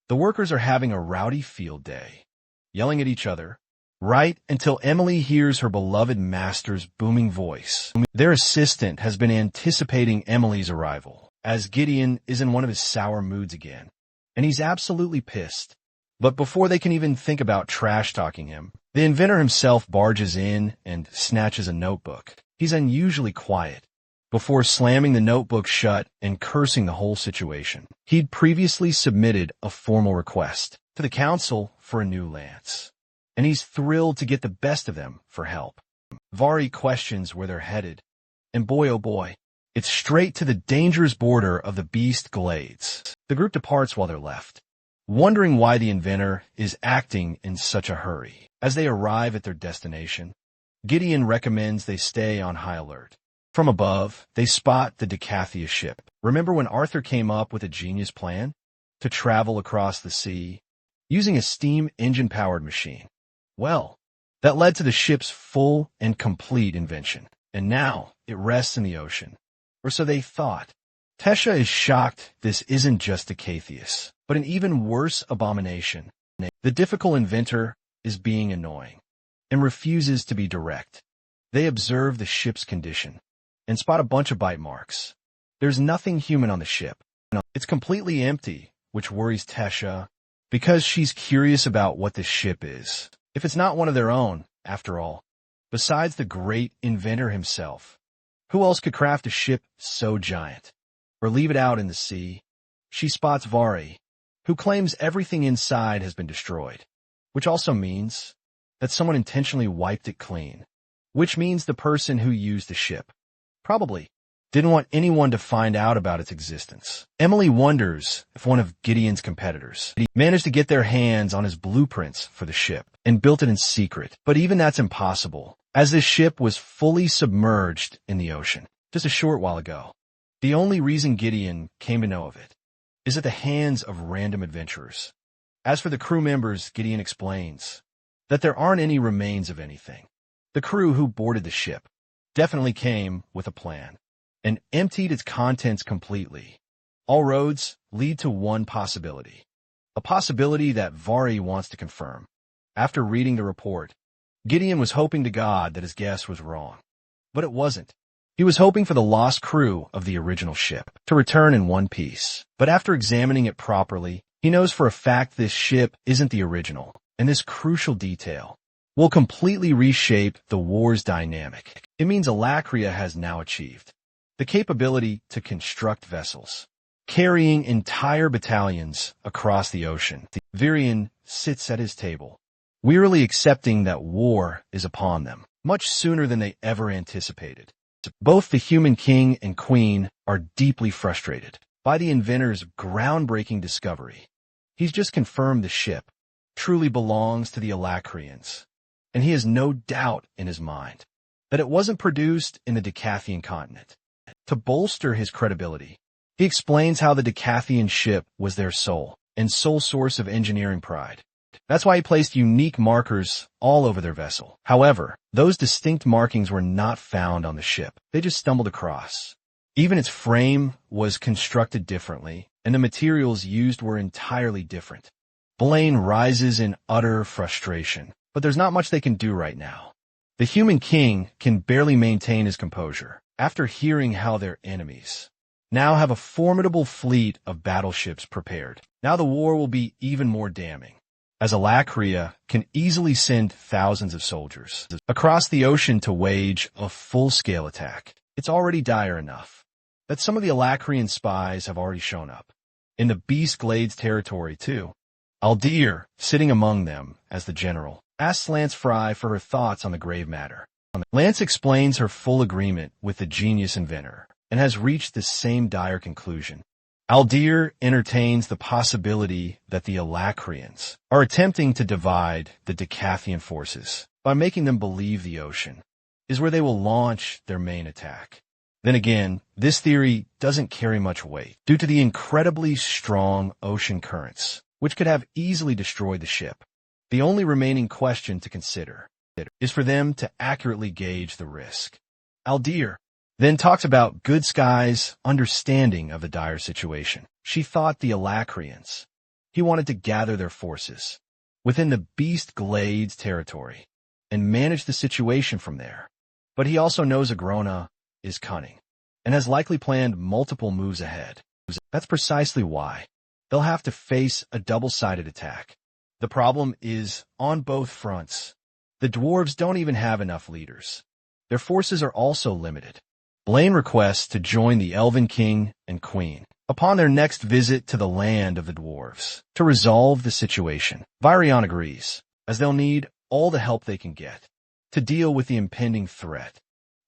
Speaker 1: The workers are having a rowdy field day, yelling at each other, right until Emily hears her beloved master's booming voice. Their assistant has been anticipating Emily's arrival, as Gideon is in one of his sour moods again. and he's absolutely pissed. But before they can even think about trash-talking him, the inventor himself barges in and snatches a notebook. He's unusually quiet, before slamming the notebook shut and cursing the whole situation. He'd previously submitted a formal request to the council for a new lance, and he's thrilled to get the best of them for help. Vari questions where they're headed, and boy oh boy, it's straight to the dangerous border of the Beast Glades. The group departs while they're left, wondering why the inventor is acting in such a hurry. As they arrive at their destination, Gideon recommends they stay on high alert. From above, they spot the Decathia ship. Remember when Arthur came up with a genius plan to travel across the sea using a steam engine-powered machine? Well, that led to the ship's full and complete invention, and now it rests in the ocean. Or so they thought. Tesha is shocked this isn't just Decatheus, but an even worse abomination. The difficult inventor is being annoying and refuses to be direct. They observe the ship's condition and spot a bunch of bite marks. There's nothing human on the ship. It's completely empty, which worries Tesha because she's curious about what this ship is. If it's not one of their own, after all, besides the great inventor himself, who else could craft a ship so giant or leave it out in the sea? She spots Vari, who claims everything inside has been destroyed, which also means that someone intentionally wiped it clean, which means the person who used the ship probably didn't want anyone to find out about its existence. Emily wonders if one of Gideon's competitors managed to get their hands on his blueprints for the ship and built it in secret. But even that's impossible, as this ship was fully submerged in the ocean just a short while ago. The only reason Gideon came to know of it is at the hands of random adventurers. As for the crew members, Gideon explains that there aren't any remains of anything. The crew who boarded the ship definitely came with a plan and emptied its contents completely. All roads lead to one possibility, a possibility that Vari wants to confirm. After reading the report, Gideon was hoping to God that his guess was wrong, but it wasn't. He was hoping for the lost crew of the original ship to return in one piece. But after examining it properly, he knows for a fact this ship isn't the original, and this crucial detail will completely reshape the war's dynamic. It means Alacria has now achieved the capability to construct vessels, carrying entire battalions across the ocean. Virion sits at his table, wearily accepting that war is upon them, much sooner than they ever anticipated. Both the human king and queen are deeply frustrated by the inventor's groundbreaking discovery. He's just confirmed the ship truly belongs to the Alacrians, and he has no doubt in his mind that it wasn't produced in the Decathian continent. To bolster his credibility, he explains how the Decathian ship was their sole source of engineering pride. That's why he placed unique markers all over their vessel. However, those distinct markings were not found on the ship. They just stumbled across. Even its frame was constructed differently, and the materials used were entirely different. Blaine rises in utter frustration, but there's not much they can do right now. The human king can barely maintain his composure after hearing how their enemies now have a formidable fleet of battleships prepared. Now the war will be even more damning, as Alacria can easily send thousands of soldiers across the ocean to wage a full-scale attack. It's already dire enough that some of the Alacrian spies have already shown up in the Beast Glades territory too. Aldir, sitting among them as the general, asks Lance Fry for her thoughts on the grave matter. Lance explains her full agreement with the genius inventor and has reached the same dire conclusion. Aldir entertains the possibility that the Alacrians are attempting to divide the Decathian forces by making them believe the ocean is where they will launch their main attack. Then again, this theory doesn't carry much weight due to the incredibly strong ocean currents, which could have easily destroyed the ship. The only remaining question to consider is for them to accurately gauge the risk. Aldir then talks about Good Sky's understanding of the dire situation. She thought the Alacrians, he wanted to gather their forces within the Beast Glades territory and manage the situation from there. But he also knows Agrona is cunning and has likely planned multiple moves ahead. That's precisely why they'll have to face a double-sided attack. The problem is on both fronts. The dwarves don't even have enough leaders. Their forces are also limited. Blaine requests to join the Elven King and Queen upon their next visit to the land of the dwarves to resolve the situation. Virion agrees, as they'll need all the help they can get to deal with the impending threat.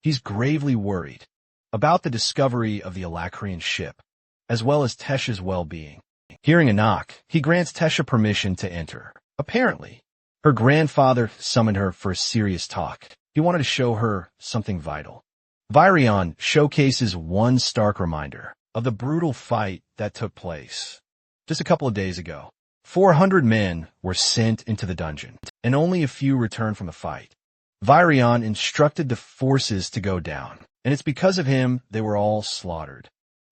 Speaker 1: He's gravely worried about the discovery of the Alacrian ship, as well as Tesha's well-being. Hearing a knock, he grants Tesha permission to enter. Apparently, her grandfather summoned her for a serious talk. He wanted to show her something vital. Virion showcases one stark reminder of the brutal fight that took place just a couple of days ago. 400 men were sent into the dungeon, and only a few returned from the fight. Virion instructed the forces to go down, and it's because of him they were all slaughtered.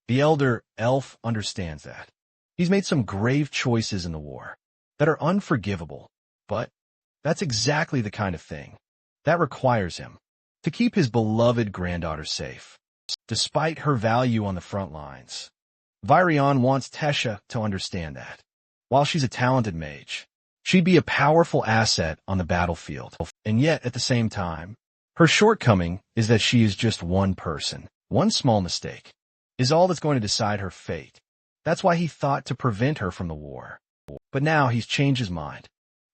Speaker 1: The elder elf understands that. He's made some grave choices in the war that are unforgivable, but that's exactly the kind of thing that requires him to keep his beloved granddaughter safe. Despite her value on the front lines, Virion wants Tesha to understand that. While she's a talented mage, she'd be a powerful asset on the battlefield. And yet, at the same time, her shortcoming is that she is just one person. One small mistake is all that's going to decide her fate. That's why he thought to prevent her from the war. But now he's changed his mind.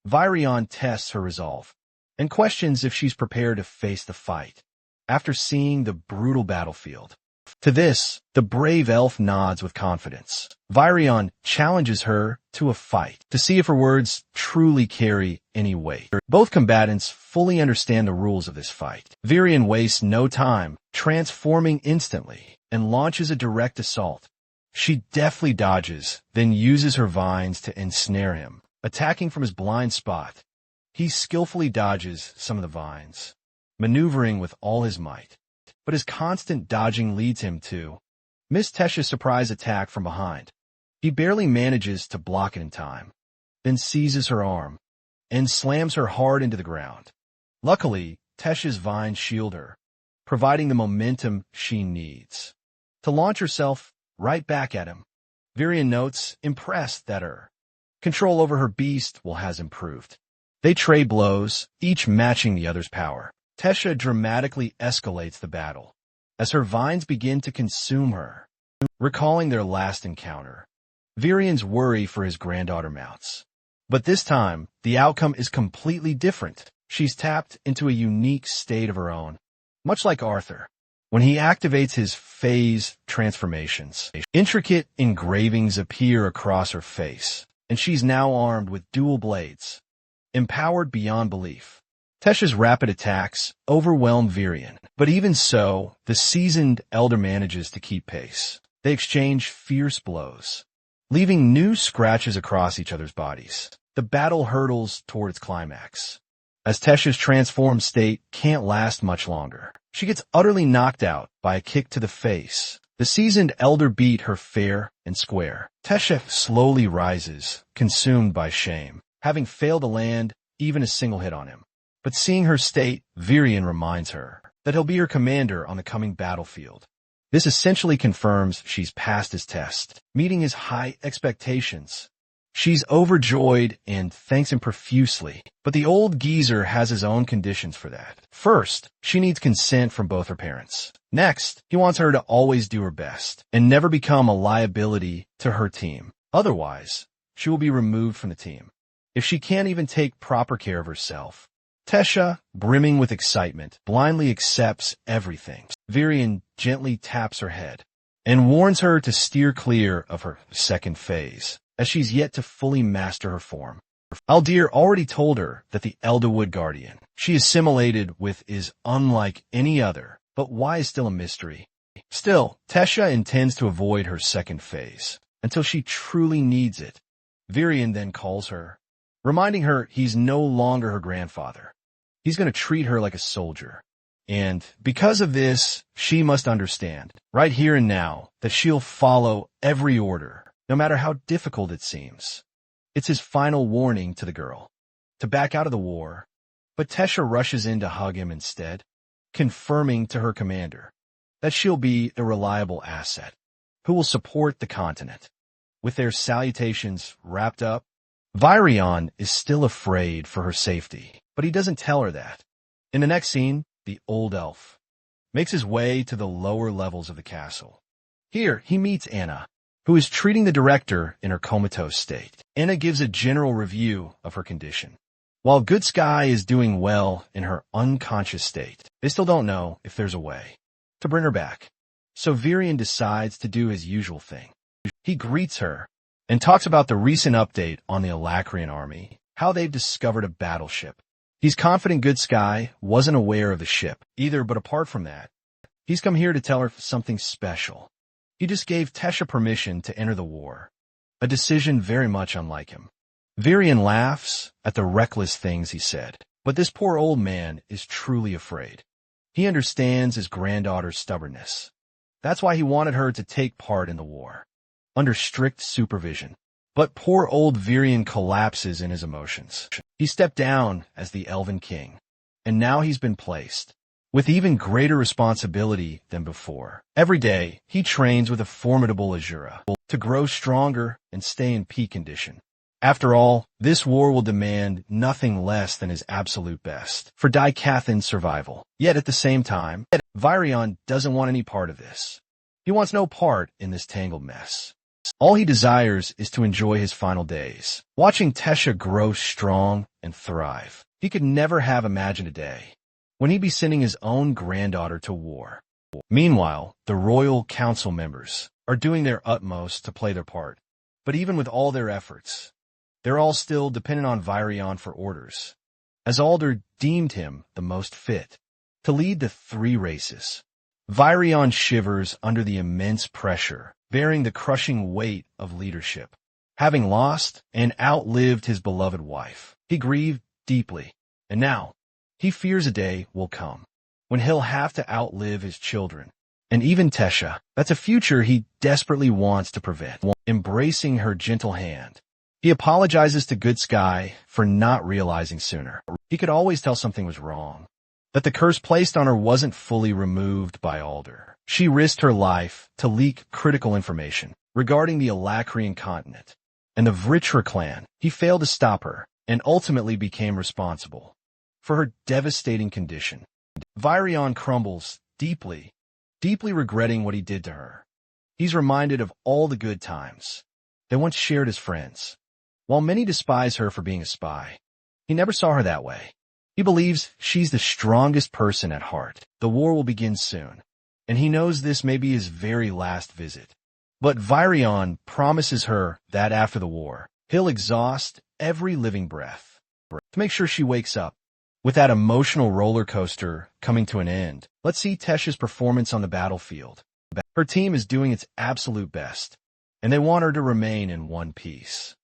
Speaker 1: Virion tests her resolve and questions if she's prepared to face the fight after seeing the brutal battlefield. To this, the brave elf nods with confidence. Virion challenges her to a fight to see if her words truly carry any weight. Both combatants fully understand the rules of this fight. Virion wastes no time, transforming instantly, and launches a direct assault. She deftly dodges, then uses her vines to ensnare him, attacking from his blind spot. He skillfully dodges some of the vines, maneuvering with all his might. But his constant dodging leads him to miss Tesha's surprise attack from behind. He barely manages to block it in time, then seizes her arm and slams her hard into the ground. Luckily, Tesha's vines shield her, providing the momentum she needs to launch herself right back at him. Virion notes, impressed that her control over her beast has improved. They trade blows, each matching the other's power. Tesha dramatically escalates the battle as her vines begin to consume her. Recalling their last encounter, Virion's worry for his granddaughter mounts. But this time, the outcome is completely different. She's tapped into a unique state of her own, much like Arthur. When he activates his phase transformations, intricate engravings appear across her face, and she's now armed with dual blades, empowered beyond belief. Tesha's rapid attacks overwhelm Virion, but even so, the seasoned elder manages to keep pace. They exchange fierce blows, leaving new scratches across each other's bodies. The battle hurtles toward its climax, as Tesha's transformed state can't last much longer. She gets utterly knocked out by a kick to the face. The seasoned elder beat her fair and square. Tesha slowly rises, consumed by shame, having failed to land even a single hit on him. But seeing her state, Virion reminds her that he'll be her commander on the coming battlefield. This essentially confirms she's passed his test, meeting his high expectations. She's overjoyed and thanks him profusely, but the old geezer has his own conditions for that. First, she needs consent from both her parents. Next, he wants her to always do her best and never become a liability to her team. Otherwise, she will be removed from the team. If she can't even take proper care of herself, Tesha, brimming with excitement, blindly accepts everything. Virion gently taps her head and warns her to steer clear of her second phase, as she's yet to fully master her form. Aldir already told her that the Elderwood Guardian she assimilated with is unlike any other, but why is still a mystery. Still, Tesha intends to avoid her second phase until she truly needs it. Virion then calls her, reminding her he's no longer her grandfather. He's going to treat her like a soldier. And because of this, she must understand, right here and now, that she'll follow every order, no matter how difficult it seems. It's his final warning to the girl, to back out of the war. But Tesha rushes in to hug him instead, confirming to her commander that she'll be a reliable asset, who will support the continent. with their salutations wrapped up. Virion is still afraid for her safety, but he doesn't tell her that. In the next scene, the old elf makes his way to the lower levels of the castle. Here, he meets Anna, who is treating the director in her comatose state. Anna gives a general review of her condition. While Good Sky is doing well in her unconscious state, they still don't know if there's a way to bring her back. So Virion decides to do his usual thing. He greets her and talks about the recent update on the Alacrian army, how they've discovered a battleship. He's confident Good Sky wasn't aware of the ship either, but apart from that, he's come here to tell her something special. He just gave Tesha permission to enter the war, a decision very much unlike him. Virion laughs at the reckless things he said, but this poor old man is truly afraid. He understands his granddaughter's stubbornness. That's why he wanted her to take part in the war, under strict supervision. But poor old Virion collapses in his emotions. He stepped down as the Elven King, and now he's been placed with even greater responsibility than before. Every day, he trains with a formidable Asura to grow stronger and stay in peak condition. After all, this war will demand nothing less than his absolute best for Daikathan's survival. Yet at the same time, Virion doesn't want any part of this. He wants no part in this tangled mess. All he desires is to enjoy his final days, watching Tesha grow strong and thrive. He could never have imagined a day when he'd be sending his own granddaughter to war. Meanwhile, the royal council members are doing their utmost to play their part. But even with all their efforts, they're all still dependent on Virion for orders, as Alder deemed him the most fit to lead the three races. Virion shivers under the immense pressure, bearing the crushing weight of leadership. Having lost and outlived his beloved wife, he grieved deeply, and now he fears a day will come when he'll have to outlive his children, and even Tesha. That's a future he desperately wants to prevent. Embracing her gentle hand, he apologizes to Good Sky for not realizing sooner. He could always tell something was wrong, that the curse placed on her wasn't fully removed by Alder. She risked her life to leak critical information regarding the Alacrian continent and the Vritra clan. He failed to stop her and ultimately became responsible for her devastating condition. Virion crumbles deeply regretting what he did to her. He's reminded of all the good times they once shared as friends. While many despise her for being a spy, he never saw her that way. He believes she's the strongest person at heart. The war will begin soon, and he knows this may be his very last visit. But Virion promises her that after the war, he'll exhaust every living breath to make sure she wakes up. With that emotional roller coaster coming to an end, let's see Tesha's performance on the battlefield. Her team is doing its absolute best, and they want her to remain in one piece.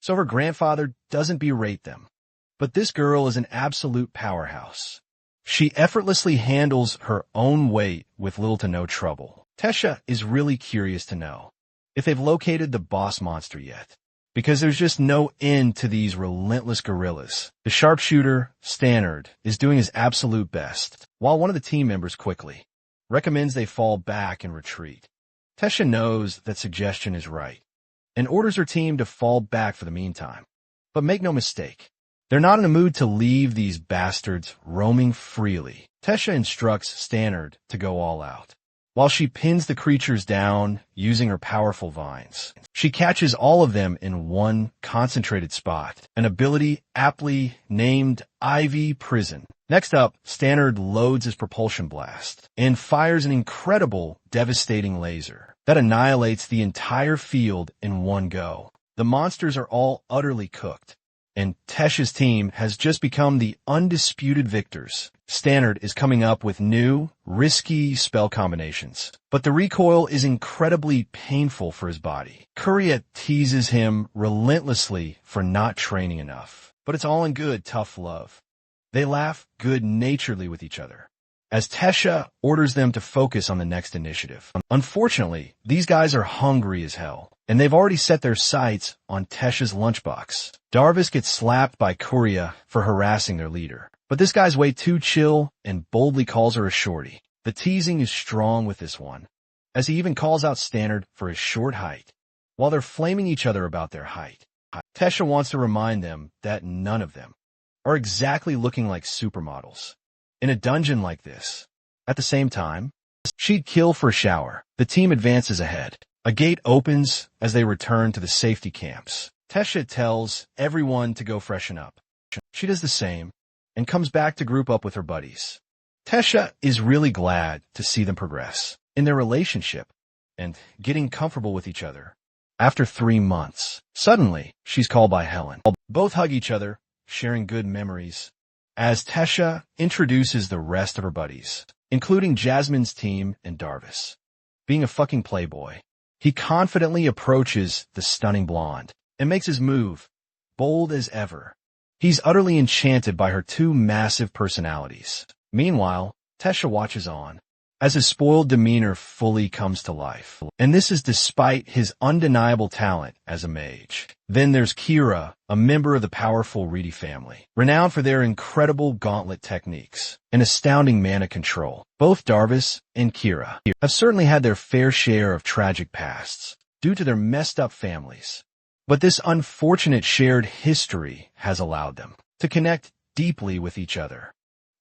Speaker 1: So her grandfather doesn't berate them. But this girl is an absolute powerhouse. She effortlessly handles her own weight with little to no trouble. Tesha is really curious to know if they've located the boss monster yet, because there's just no end to these relentless gorillas. The sharpshooter, Stannard, is doing his absolute best, while one of the team members quickly recommends they fall back and retreat. Tesha knows that suggestion is right, and orders her team to fall back for the meantime. But make no mistake, they're not in a mood to leave these bastards roaming freely. Tesha instructs Stannard to go all out. While she pins the creatures down using her powerful vines, she catches all of them in one concentrated spot, an ability aptly named Ivy Prison. Next up, Stannard loads his propulsion blast and fires an incredible, devastating laser that annihilates the entire field in one go. The monsters are all utterly cooked, and Tesha's team has just become the undisputed victors. Stannard is coming up with new, risky spell combinations, but the recoil is incredibly painful for his body. Kuria teases him relentlessly for not training enough, but it's all in good, tough love. They laugh good-naturedly with each other, as Tesha orders them to focus on the next initiative. Unfortunately, these guys are hungry as hell, and they've already set their sights on Tesha's lunchbox. Darvis gets slapped by Kuria for harassing their leader, but this guy's way too chill and boldly calls her a shorty. The teasing is strong with this one, as he even calls out Stannard for his short height while they're flaming each other about their height. Tesha wants to remind them that none of them are exactly looking like supermodels in a dungeon like this. At the same time, she'd kill for a shower. The team advances ahead. A gate opens as they return to the safety camps. Tesha tells everyone to go freshen up. She does the same and comes back to group up with her buddies. Tesha is really glad to see them progress in their relationship and getting comfortable with each other. After 3 months, suddenly, she's called by Helen. Both hug each other, sharing good memories, as Tesha introduces the rest of her buddies, including Jasmine's team and Darvis. Being a fucking playboy, he confidently approaches the stunning blonde and makes his move, bold as ever. He's utterly enchanted by her 2 massive personalities. Meanwhile, Tesha watches on as his spoiled demeanor fully comes to life. And this is despite his undeniable talent as a mage. Then there's Kira, a member of the powerful Reedy family, renowned for their incredible gauntlet techniques and astounding mana control. Both Darvis and Kira have certainly had their fair share of tragic pasts due to their messed up families. But this unfortunate shared history has allowed them to connect deeply with each other.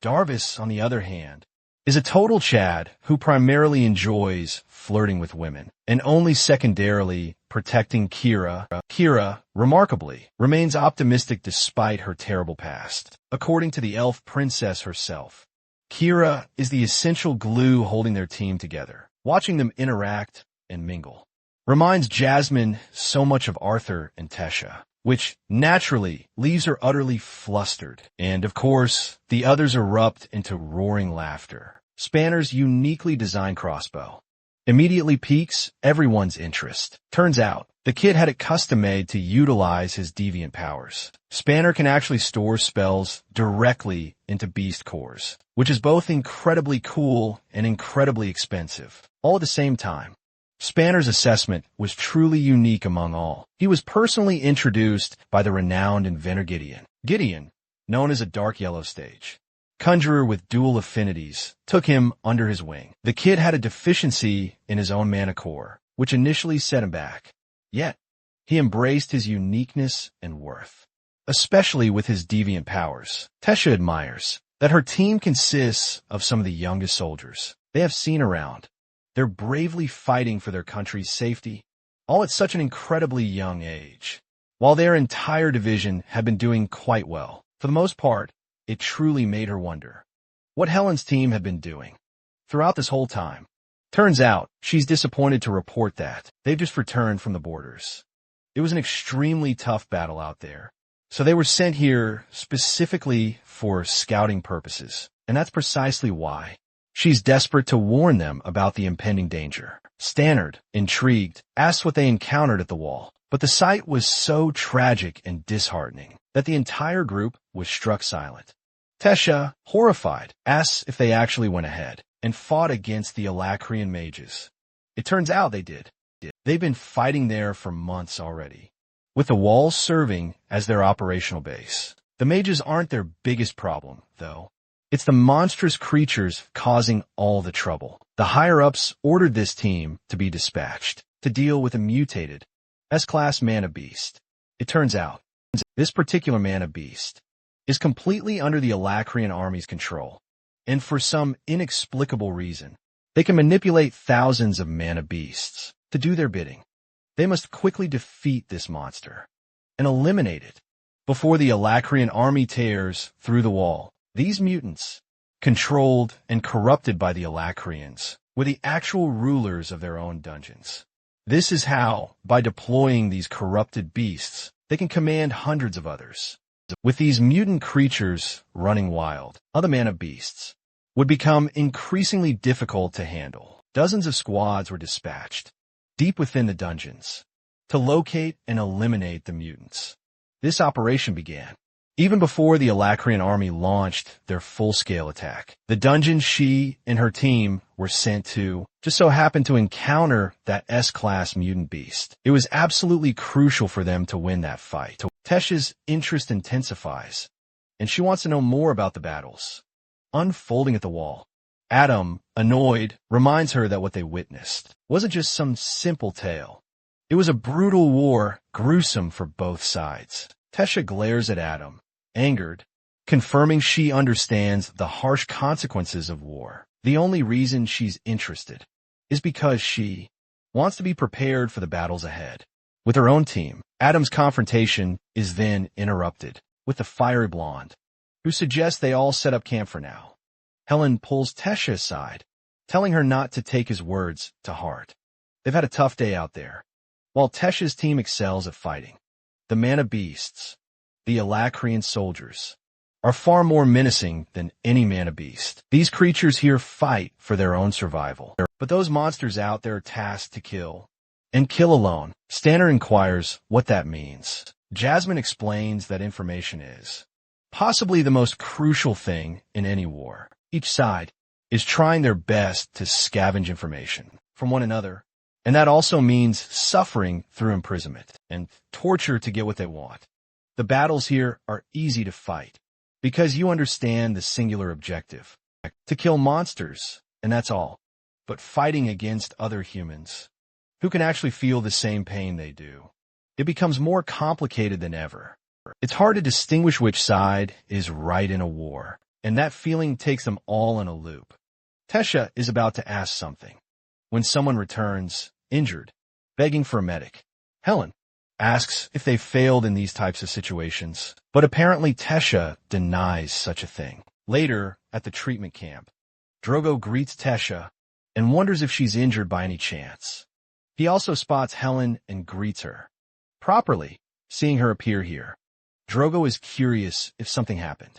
Speaker 1: Darvis, on the other hand, is a total Chad who primarily enjoys flirting with women and only secondarily protecting Kira. Kira, remarkably, remains optimistic despite her terrible past. According to the elf princess herself, Kira is the essential glue holding their team together. Watching them interact and mingle reminds Jasmine so much of Arthur and Tesha, which naturally leaves her utterly flustered. And of course, the others erupt into roaring laughter. Spanner's uniquely designed crossbow immediately piques everyone's interest. Turns out, the kid had it custom-made to utilize his deviant powers. Spanner can actually store spells directly into beast cores, which is both incredibly cool and incredibly expensive, all at the same time. Spanner's assessment was truly unique among all. He was personally introduced by the renowned inventor Gideon. Gideon, known as a dark yellow stage conjurer with dual affinities, took him under his wing. The kid had a deficiency in his own mana core, which initially set him back. Yet, he embraced his uniqueness and worth, especially with his deviant powers. Tesha admires that her team consists of some of the youngest soldiers they have seen around. They're bravely fighting for their country's safety, all at such an incredibly young age. While their entire division had been doing quite well, for the most part, it truly made her wonder what Helen's team had been doing throughout this whole time. Turns out, she's disappointed to report that they've just returned from the borders. It was an extremely tough battle out there, so they were sent here specifically for scouting purposes, and that's precisely why. She's desperate to warn them about the impending danger. Stannard, intrigued, asked what they encountered at the wall, but the sight was so tragic and disheartening that the entire group was struck silent. Tesha, horrified, asks if they actually went ahead and fought against the Alacrian mages. It turns out they did. They've been fighting there for months already, with the walls serving as their operational base. The mages aren't their biggest problem, though. It's the monstrous creatures causing all the trouble. The higher-ups ordered this team to be dispatched to deal with a mutated S-class mana beast. It turns out, this particular mana beast is completely under the Alacrian army's control, and for some inexplicable reason, they can manipulate thousands of mana beasts to do their bidding. They must quickly defeat this monster and eliminate it before the Alacrian army tears through the wall. These mutants, controlled and corrupted by the Alacrians, were the actual rulers of their own dungeons. This is how, by deploying these corrupted beasts, they can command hundreds of others. With these mutant creatures running wild, other mana beasts would become increasingly difficult to handle. Dozens of squads were dispatched deep within the dungeons to locate and eliminate the mutants. This operation began even before the Alacrian army launched their full-scale attack. The dungeon she and her team were sent to just so happened to encounter that S-class mutant beast. It was absolutely crucial for them to win that fight. Tesha's interest intensifies, and she wants to know more about the battles unfolding at the wall. Adam, annoyed, reminds her that what they witnessed wasn't just some simple tale. It was a brutal war, gruesome for both sides. Tesha glares at Adam, angered, confirming she understands the harsh consequences of war. The only reason she's interested is because she wants to be prepared for the battles ahead. With her own team, Adam's confrontation is then interrupted with the fiery blonde, who suggests they all set up camp for now. Helen pulls Tesha aside, telling her not to take his words to heart. They've had a tough day out there. While Tesha's team excels at fighting, the mana beasts, the Alacrian soldiers, are far more menacing than any mana beast. These creatures here fight for their own survival. But those monsters out there are tasked to kill, and kill alone. Stanner inquires what that means. Jasmine explains that information is possibly the most crucial thing in any war. Each side is trying their best to scavenge information from one another, and that also means suffering through imprisonment and torture to get what they want. The battles here are easy to fight because you understand the singular objective, to kill monsters, and that's all. But fighting against other humans who can actually feel the same pain they do, it becomes more complicated than ever. It's hard to distinguish which side is right in a war, and that feeling takes them all in a loop. Tesha is about to ask something when someone returns, injured, begging for a medic. Helen asks if they failed in these types of situations, but apparently Tesha denies such a thing. Later, at the treatment camp, Drogo greets Tesha and wonders if she's injured by any chance. He also spots Helen and greets her properly, seeing her appear here. Drogo is curious if something happened.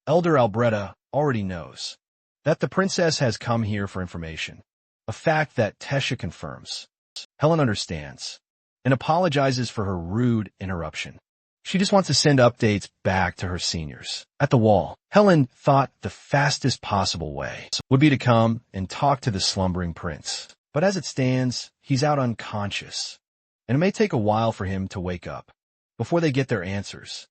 Speaker 1: Elder Albretta already knows that the princess has come here for information, a fact that Tesha confirms. Helen understands and apologizes for her rude interruption. She just wants to send updates back to her seniors. At the wall, Helen thought the fastest possible way would be to come and talk to the slumbering prince. But as it stands, he's out unconscious, and it may take a while for him to wake up before they get their answers.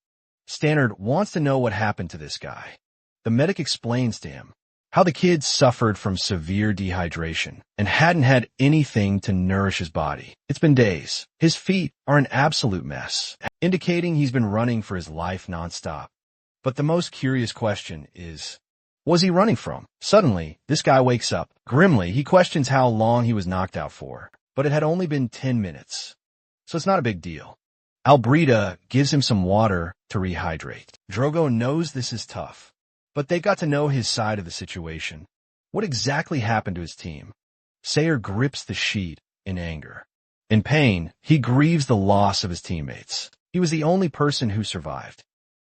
Speaker 1: Stannard wants to know what happened to this guy. The medic explains to him how the kid suffered from severe dehydration and hadn't had anything to nourish his body. It's been days. His feet are an absolute mess, indicating he's been running for his life nonstop. But the most curious question is, was he running from? Suddenly, this guy wakes up. Grimly, he questions how long he was knocked out for, but it had only been 10 minutes, so it's not a big deal. Albrita gives him some water to rehydrate. Drogo knows this is tough, but they got to know his side of the situation. What exactly happened to his team? Sayer grips the sheet in anger. In pain, he grieves the loss of his teammates. He was the only person who survived.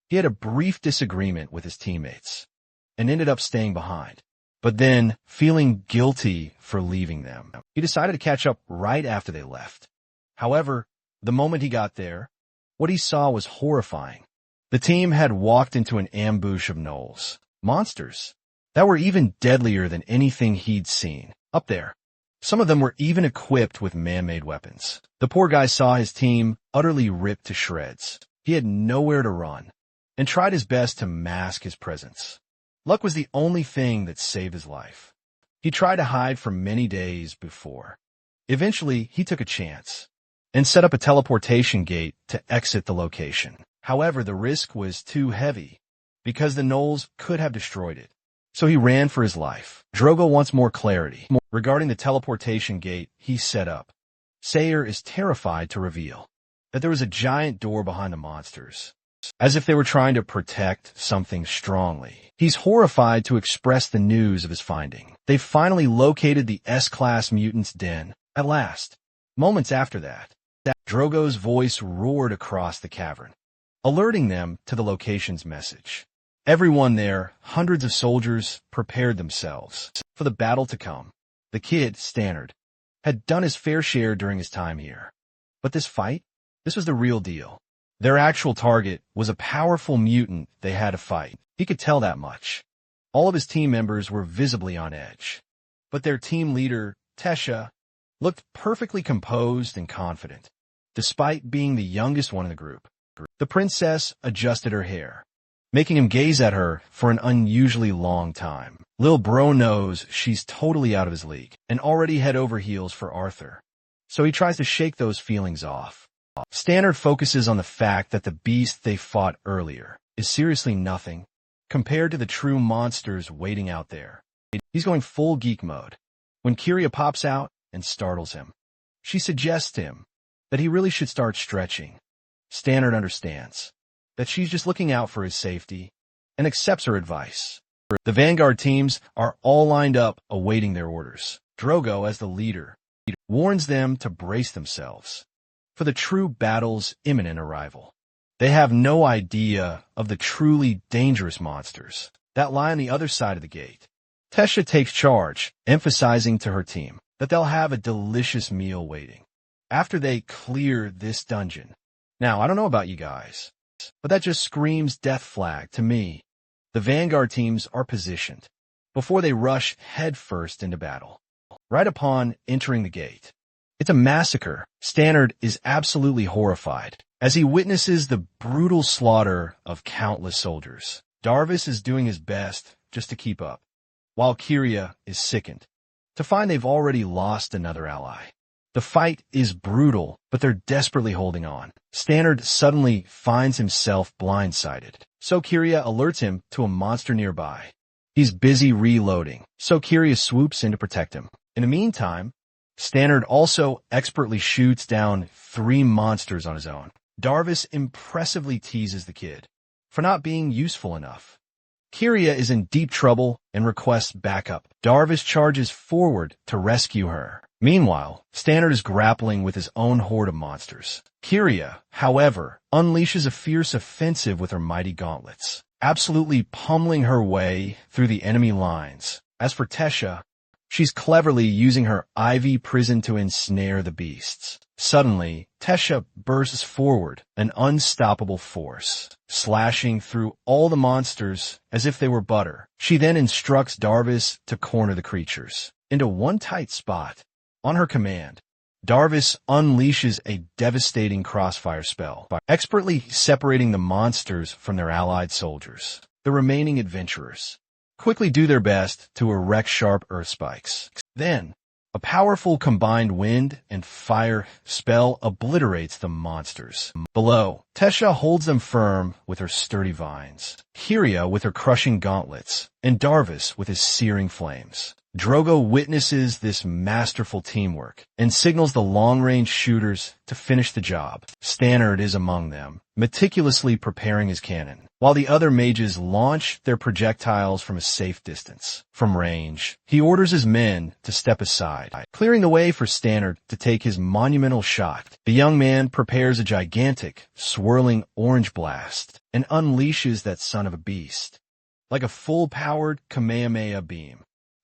Speaker 1: He had a brief disagreement with his teammates and ended up staying behind. But then, feeling guilty for leaving them, he decided to catch up right after they left. However, the moment he got there, what he saw was horrifying. The team had walked into an ambush of gnolls, monsters, that were even deadlier than anything he'd seen up there. Some of them were even equipped with man-made weapons. The poor guy saw his team utterly ripped to shreds. He had nowhere to run, and tried his best to mask his presence. Luck was the only thing that saved his life. He tried to hide for many days before. Eventually, he took a chance and set up a teleportation gate to exit the location. However, the risk was too heavy because the gnolls could have destroyed it. So he ran for his life. Drogo wants more clarity regarding the teleportation gate he set up. Sayer is terrified to reveal that there was a giant door behind the monsters, as if they were trying to protect something strongly. He's horrified to express the news of his finding. They finally located the S-Class mutant's den. At last, moments after that, Drogo's voice roared across the cavern, alerting them to the location's message. Everyone there, hundreds of soldiers, prepared themselves for the battle to come. The kid, Stannard, had done his fair share during his time here. But this fight? This was the real deal. Their actual target was a powerful mutant they had to fight. He could tell that much. All of his team members were visibly on edge. But their team leader, Tesha, looked perfectly composed and confident, despite being the youngest one in the group. The princess adjusted her hair, making him gaze at her for an unusually long time. Lil Bro knows she's totally out of his league and already head over heels for Arthur. so he tries to shake those feelings off. Standard focuses on the fact that the beast they fought earlier is seriously nothing compared to the true monsters waiting out there. He's going full geek mode when Kiria pops out and startles him. She suggests to him that he really should start stretching. Standard understands that she's just looking out for his safety and accepts her advice. The vanguard teams are all lined up awaiting their orders. Drogo, as the leader, warns them to brace themselves for the true battle's imminent arrival. They have no idea of the truly dangerous monsters that lie on the other side of the gate. Tesha takes charge, emphasizing to her team that they'll have a delicious meal waiting after they clear this dungeon. Now, I don't know about you guys, but that just screams death flag to me. The vanguard teams are positioned before they rush headfirst into battle. Right upon entering the gate, it's a massacre. Standard is absolutely horrified as he witnesses the brutal slaughter of countless soldiers. Darvis is doing his best just to keep up, while Kiria is sickened to find they've already lost another ally. The fight is brutal, but they're desperately holding on. Standard suddenly finds himself blindsided, so Kiria alerts him to a monster nearby. He's busy reloading, so Kiria swoops in to protect him. In the meantime, Standard also expertly shoots down 3 monsters on his own. Darvis impressively teases the kid for not being useful enough. Kiria is in deep trouble and requests backup. Darvis charges forward to rescue her. Meanwhile, Standard is grappling with his own horde of monsters. Kiria, however, unleashes a fierce offensive with her mighty gauntlets, absolutely pummeling her way through the enemy lines. As for Tesha, she's cleverly using her ivy prison to ensnare the beasts. Suddenly, Tesha bursts forward, an unstoppable force, slashing through all the monsters as if they were butter. She then instructs Darvis to corner the creatures into one tight spot. On her command, Darvis unleashes a devastating crossfire spell, expertly separating the monsters from their allied soldiers. The remaining adventurers quickly do their best to erect sharp earth spikes. Then, a powerful combined wind and fire spell obliterates the monsters. Below, Tesha holds them firm with her sturdy vines, Kiria with her crushing gauntlets, and Darvis with his searing flames. Drogo witnesses this masterful teamwork and signals the long-range shooters to finish the job. Standard is among them, meticulously preparing his cannon, while the other mages launch their projectiles from a safe distance. From range, he orders his men to step aside, clearing the way for Standard to take his monumental shot. The young man prepares a gigantic, swirling orange blast and unleashes that son of a beast like a full-powered Kamehameha beam.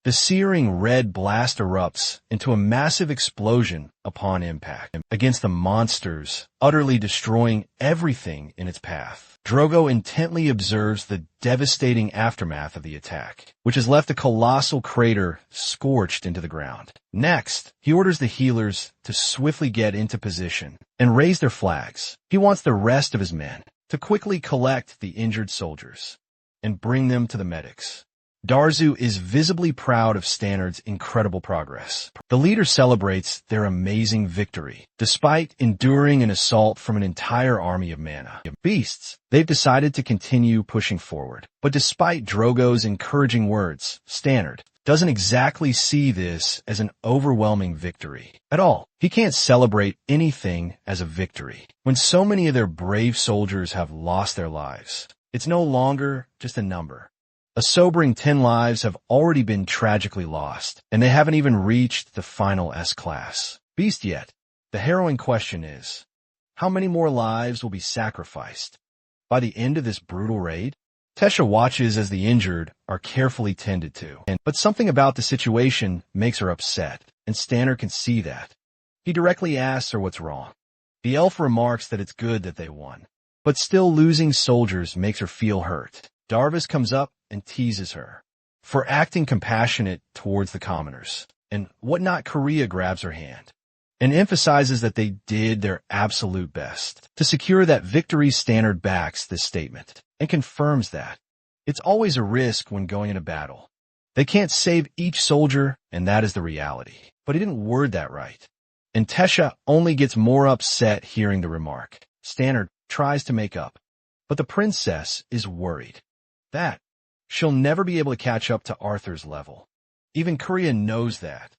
Speaker 1: The searing red blast erupts into a massive explosion upon impact against the monsters, utterly destroying everything in its path. Drogo intently observes the devastating aftermath of the attack, which has left a colossal crater scorched into the ground. Next, he orders the healers to swiftly get into position and raise their flags. He wants the rest of his men to quickly collect the injured soldiers and bring them to the medics. Darzu is visibly proud of Standard's incredible progress. The leader celebrates their amazing victory. Despite enduring an assault from an entire army of mana beasts, they've decided to continue pushing forward. But despite Drogo's encouraging words, Standard doesn't exactly see this as an overwhelming victory at all. He can't celebrate anything as a victory when so many of their brave soldiers have lost their lives. It's no longer just a number. A sobering 10 lives have already been tragically lost, and they haven't even reached the final S-class beast yet. The harrowing question is, how many more lives will be sacrificed by the end of this brutal raid? Tesha watches as the injured are carefully tended to, but something about the situation makes her upset, and Standard can see that. He directly asks her what's wrong. The elf remarks that it's good that they won, but still losing soldiers makes her feel hurt. Darvis comes up and teases her for acting compassionate towards the commoners, and whatnot Kiria grabs her hand and emphasizes that they did their absolute best to secure that victory. Standard backs this statement and confirms that it's always a risk when going into battle. They can't save each soldier, and that is the reality. But he didn't word that right. and Tesha only gets more upset hearing the remark. Stannard tries to make up, but the princess is worried that she'll never be able to catch up to Arthur's level. Even Korea knows that.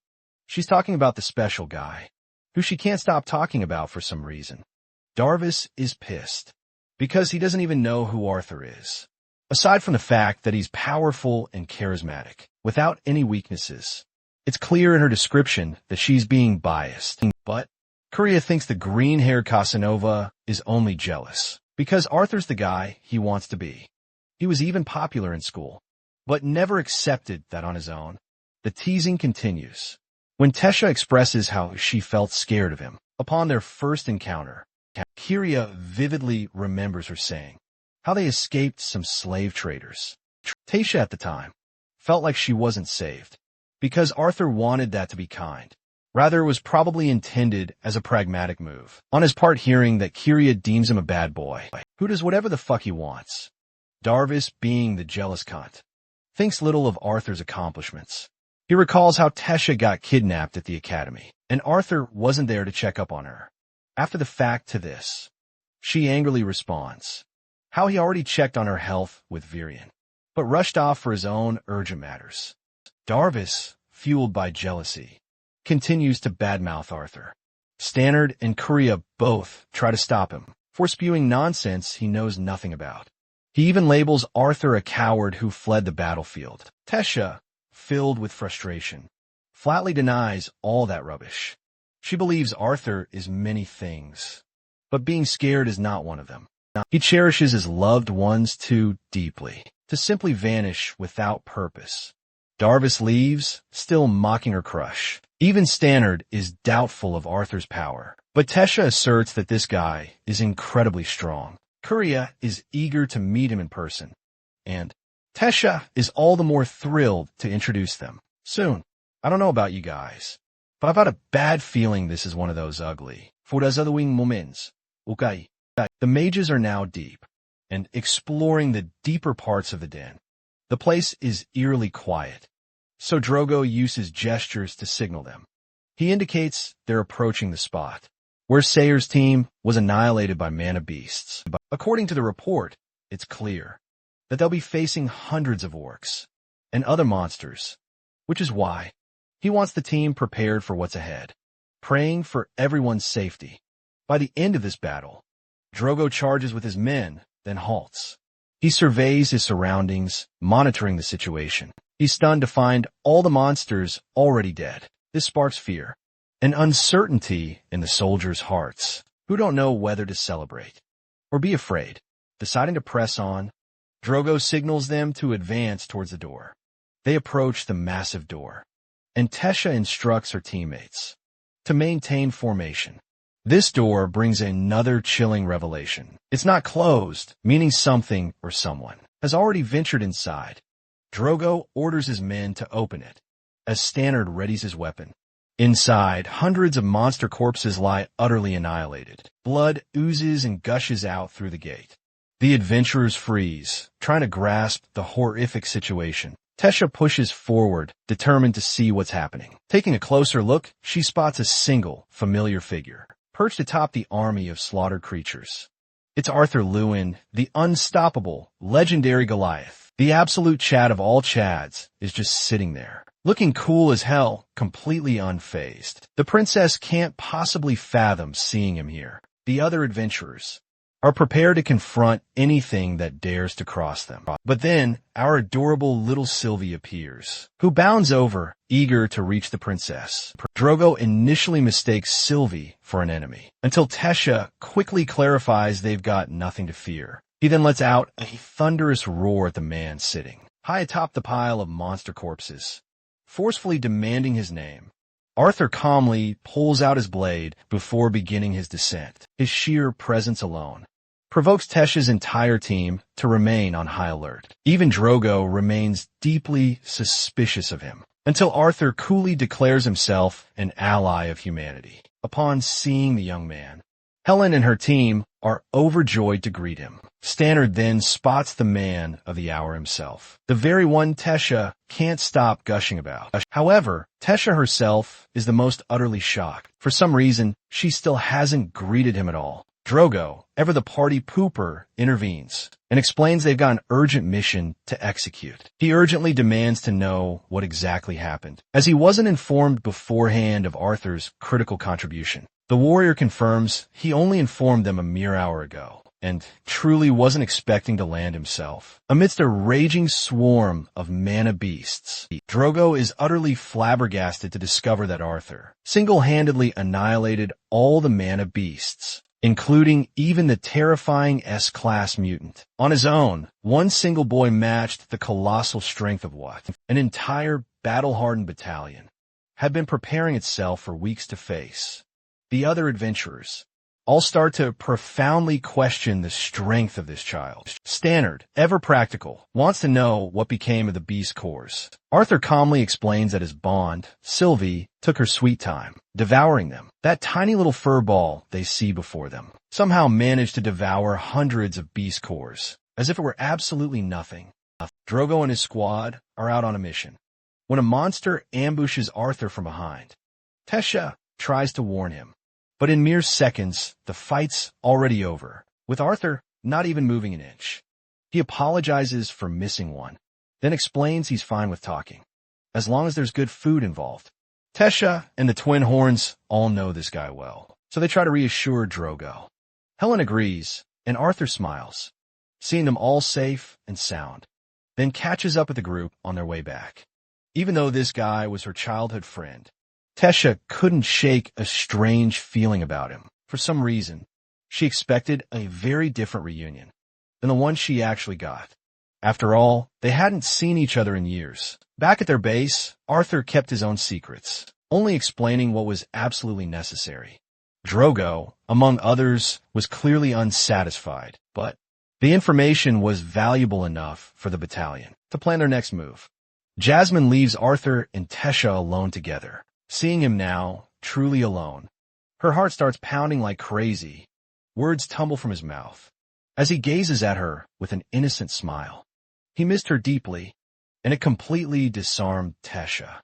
Speaker 1: She's talking about the special guy, who she can't stop talking about for some reason. Darvis is pissed, because he doesn't even know who Arthur is. Aside from the fact that he's powerful and charismatic, without any weaknesses. It's clear in her description that she's being biased. But Korea thinks the green-haired Casanova is only jealous, because Arthur's the guy he wants to be. He was even popular in school, but never accepted that on his own. The teasing continues. When Tesha expresses how she felt scared of him upon their first encounter, Korea vividly remembers her saying how they escaped some slave traders. Tasha at the time felt like she wasn't saved, because Arthur wanted that to be kind. Rather, it was probably intended as a pragmatic move. On his part, hearing that Kyria deems him a bad boy, who does whatever the fuck he wants. Darvis, being the jealous cunt, thinks little of Arthur's accomplishments. He recalls how Tesha got kidnapped at the academy, and Arthur wasn't there to check up on her. After the fact to this, she angrily responds how he already checked on her health with Virion, but rushed off for his own urgent matters. Darvis, fueled by jealousy, continues to badmouth Arthur. Stannard and Korea both try to stop him for spewing nonsense he knows nothing about. He even labels Arthur a coward who fled the battlefield. Tesha, filled with frustration, flatly denies all that rubbish. She believes Arthur is many things, but being scared is not one of them. He cherishes his loved ones too deeply to simply vanish without purpose. Darvis leaves, still mocking her crush. Even Stannard is doubtful of Arthur's power, but Tesha asserts that this guy is incredibly strong. Korea is eager to meet him in person, and Tesha is all the more thrilled to introduce them soon. I don't know about you guys, but I've got a bad feeling this is one of those ugly foreshadowing moments. Okay. The mages are now deep and exploring the deeper parts of the den. The place is eerily quiet, so Drogo uses gestures to signal them. He indicates they're approaching the spot where Sayer's team was annihilated by mana beasts. According to the report, it's clear that they'll be facing hundreds of orcs and other monsters, which is why he wants the team prepared for what's ahead, praying for everyone's safety. By the end of this battle, Drogo charges with his men, then halts. He surveys his surroundings, monitoring the situation. He's stunned to find all the monsters already dead. This sparks fear and uncertainty in the soldiers' hearts, who don't know whether to celebrate or be afraid. Deciding to press on, Drogo signals them to advance towards the door. They approach the massive door, and Tesha instructs her teammates to maintain formation. This door brings another chilling revelation. It's not closed, meaning something or someone has already ventured inside. Drogo orders his men to open it, as Stannard readies his weapon. Inside, hundreds of monster corpses lie utterly annihilated. Blood oozes and gushes out through the gate. The adventurers freeze, trying to grasp the horrific situation. Tesha pushes forward, determined to see what's happening. Taking a closer look, she spots a single, familiar figure perched atop the army of slaughtered creatures. It's Arthur Lewin, the unstoppable, legendary Goliath. The absolute Chad of all Chads is just sitting there, looking cool as hell, completely unfazed. The princess can't possibly fathom seeing him here. The other adventurers are prepared to confront anything that dares to cross them. But then, our adorable little Sylvie appears, who bounds over, eager to reach the princess. Drogo initially mistakes Sylvie for an enemy, until Tesha quickly clarifies they've got nothing to fear. He then lets out a thunderous roar at the man sitting high atop the pile of monster corpses, forcefully demanding his name. Arthur calmly pulls out his blade before beginning his descent. His sheer presence alone provokes Tesha's entire team to remain on high alert. Even Drogo remains deeply suspicious of him, until Arthur coolly declares himself an ally of humanity. Upon seeing the young man, Helen and her team are overjoyed to greet him. Stannard then spots the man of the hour himself, the very one Tesha can't stop gushing about. However, Tesha herself is the most utterly shocked. For some reason, she still hasn't greeted him at all. Drogo, ever the party pooper, intervenes and explains they've got an urgent mission to execute. He urgently demands to know what exactly happened, as he wasn't informed beforehand of Arthur's critical contribution. The warrior confirms he only informed them a mere hour ago, and truly wasn't expecting to land himself. Amidst a raging swarm of mana beasts, Drogo is utterly flabbergasted to discover that Arthur single-handedly annihilated all the mana beasts, including even the terrifying S-class mutant. On his own, one single boy matched the colossal strength of what an entire battle-hardened battalion had been preparing itself for weeks to face. The other adventurers all start to profoundly question the strength of this child. Stannard, ever practical, wants to know what became of the beast cores. Arthur calmly explains that his bond, Sylvie, took her sweet time, devouring them. That tiny little fur ball they see before them somehow managed to devour hundreds of beast cores, as if it were absolutely nothing. Drogo and his squad are out on a mission when a monster ambushes Arthur from behind. Tesha tries to warn him, but in mere seconds, the fight's already over, with Arthur not even moving an inch. He apologizes for missing one, then explains he's fine with talking, as long as there's good food involved. Tesha and the Twin Horns all know this guy well, so they try to reassure Drogo. Helen agrees, and Arthur smiles, seeing them all safe and sound, then catches up with the group on their way back. Even though this guy was her childhood friend, Tesha couldn't shake a strange feeling about him. For some reason, she expected a very different reunion than the one she actually got. After all, they hadn't seen each other in years. Back at their base, Arthur kept his own secrets, only explaining what was absolutely necessary. Drogo, among others, was clearly unsatisfied, but the information was valuable enough for the battalion to plan their next move. Jasmine leaves Arthur and Tesha alone together. Seeing him now, truly alone, her heart starts pounding like crazy. Words tumble from his mouth as he gazes at her with an innocent smile. He missed her deeply, and it completely disarmed Tesha.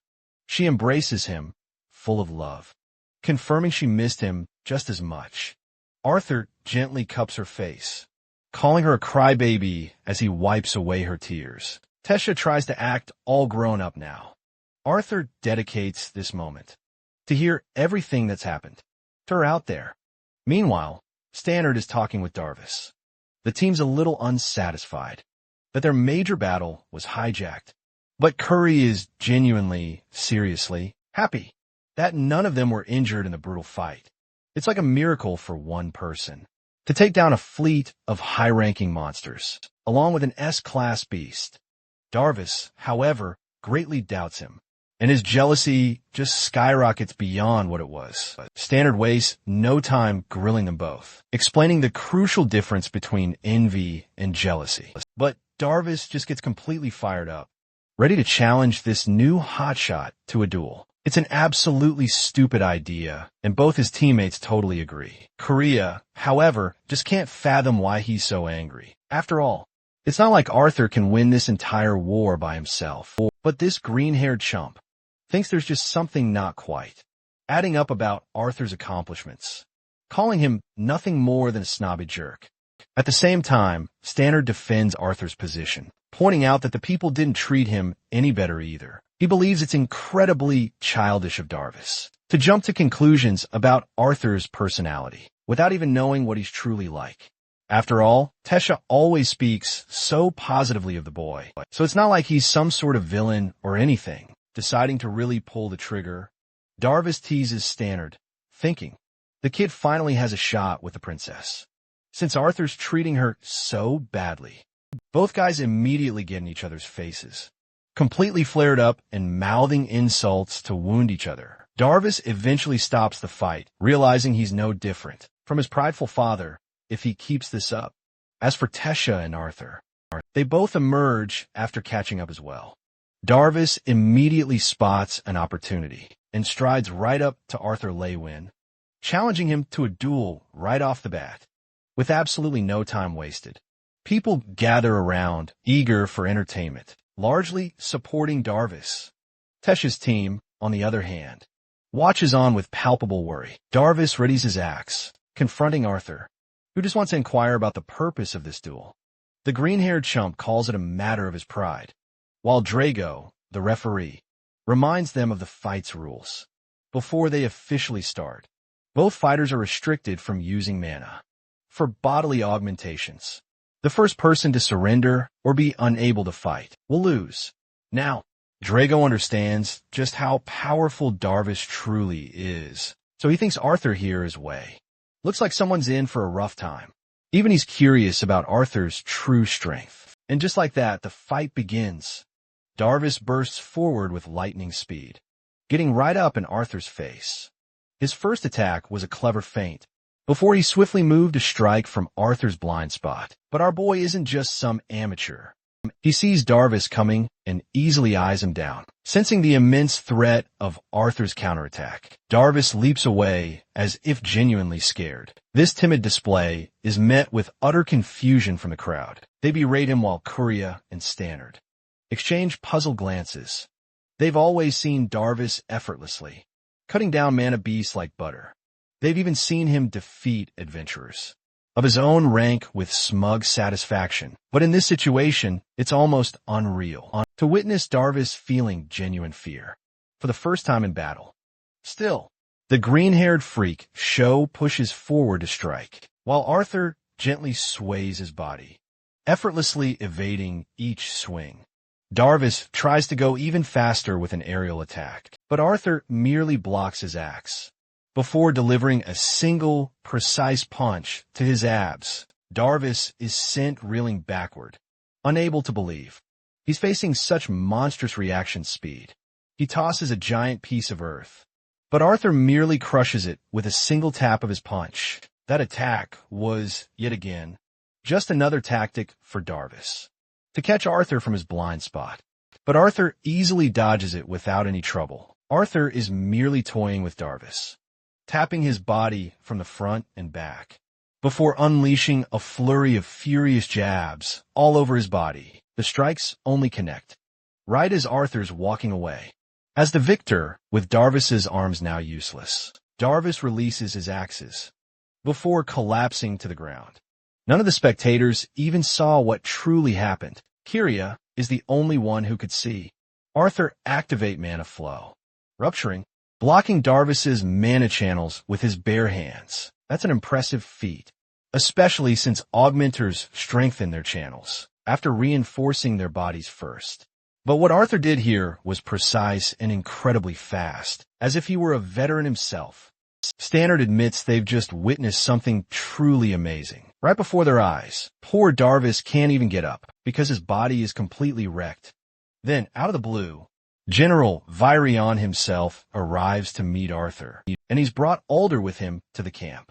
Speaker 1: She embraces him, full of love, confirming she missed him just as much. Arthur gently cups her face, calling her a crybaby as he wipes away her tears. Tesha tries to act all grown up now. Arthur dedicates this moment to hear everything that's happened to her out there. Meanwhile, Stannard is talking with Darvis. The team's a little unsatisfied that their major battle was hijacked, but Curry is genuinely, seriously happy that none of them were injured in the brutal fight. It's like a miracle for one person to take down a fleet of high-ranking monsters, along with an S-class beast. Darvis, however, greatly doubts him, and his jealousy just skyrockets beyond what it was. Stannard wastes no time grilling them both, explaining the crucial difference between envy and jealousy. But Darvis just gets completely fired up, ready to challenge this new hotshot to a duel. It's an absolutely stupid idea, and both his teammates totally agree. Korea, however, just can't fathom why he's so angry. After all, it's not like Arthur can win this entire war by himself, but this green-haired chump thinks there's just something not quite adding up about Arthur's accomplishments, calling him nothing more than a snobby jerk. At the same time, Stannard defends Arthur's position, pointing out that the people didn't treat him any better either. He believes it's incredibly childish of Darvis to jump to conclusions about Arthur's personality without even knowing what he's truly like. After all, Tesha always speaks so positively of the boy, so it's not like he's some sort of villain or anything. Deciding to really pull the trigger, Darvis teases Stannard, thinking the kid finally has a shot with the princess, since Arthur's treating her so badly. Both guys immediately get in each other's faces, completely flared up and mouthing insults to wound each other. Darvis eventually stops the fight, realizing he's no different from his prideful father if he keeps this up. As for Tesha and Arthur, they both emerge after catching up as well. Darvis immediately spots an opportunity and strides right up to Arthur Leywin, challenging him to a duel right off the bat, with absolutely no time wasted. People gather around, eager for entertainment, largely supporting Darvis. Tesh's team, on the other hand, watches on with palpable worry. Darvis readies his axe, confronting Arthur, who just wants to inquire about the purpose of this duel. The green-haired chump calls it a matter of his pride, while Drago, the referee, reminds them of the fight's rules. Before they officially start, both fighters are restricted from using mana for bodily augmentations. The first person to surrender or be unable to fight will lose. Now, Drago understands just how powerful Darvis truly is, so he thinks Arthur here is way. Looks like someone's in for a rough time. Even he's curious about Arthur's true strength. And just like that, the fight begins. Darvis bursts forward with lightning speed, getting right up in Arthur's face. His first attack was a clever feint, before he swiftly moved to strike from Arthur's blind spot. But our boy isn't just some amateur. He sees Darvis coming and easily eyes him down. Sensing the immense threat of Arthur's counterattack, Darvis leaps away as if genuinely scared. This timid display is met with utter confusion from the crowd. They berate him while Kuria and Stannard exchange puzzled glances. They've always seen Darvis effortlessly, cutting down mana beasts like butter. They've even seen him defeat adventurers of his own rank with smug satisfaction. But in this situation, it's almost unreal to witness Darvis feeling genuine fear for the first time in battle. Still, the green-haired freak Sho pushes forward to strike, while Arthur gently sways his body, effortlessly evading each swing. Darvis tries to go even faster with an aerial attack, but Arthur merely blocks his axe. Before delivering a single, precise punch to his abs, Darvis is sent reeling backward, unable to believe. He's facing such monstrous reaction speed. He tosses a giant piece of earth, but Arthur merely crushes it with a single tap of his punch. That attack was, yet again, just another tactic for Darvis to catch Arthur from his blind spot. But Arthur easily dodges it without any trouble. Arthur is merely toying with Darvis, tapping his body from the front and back, before unleashing a flurry of furious jabs all over his body. The strikes only connect right as Arthur's walking away. As the victor, with Darvis's arms now useless, Darvis releases his axes before collapsing to the ground. None of the spectators even saw what truly happened. Kuria is the only one who could see Arthur activate mana flow, rupturing, blocking Darvis's mana channels with his bare hands. That's an impressive feat, especially since augmenters strengthen their channels after reinforcing their bodies first. But what Arthur did here was precise and incredibly fast, as if he were a veteran himself. Stannard admits they've just witnessed something truly amazing right before their eyes. Poor Darvis can't even get up because his body is completely wrecked. Then, out of the blue, General Virion himself arrives to meet Arthur, and he's brought Alder with him to the camp.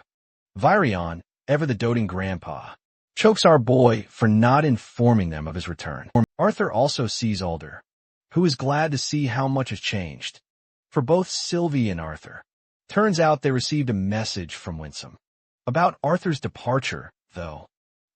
Speaker 1: Virion, ever the doting grandpa, chokes our boy for not informing them of his return. Arthur also sees Alder, who is glad to see how much has changed for both Sylvie and Arthur. Turns out they received a message from Winsome about Arthur's departure, though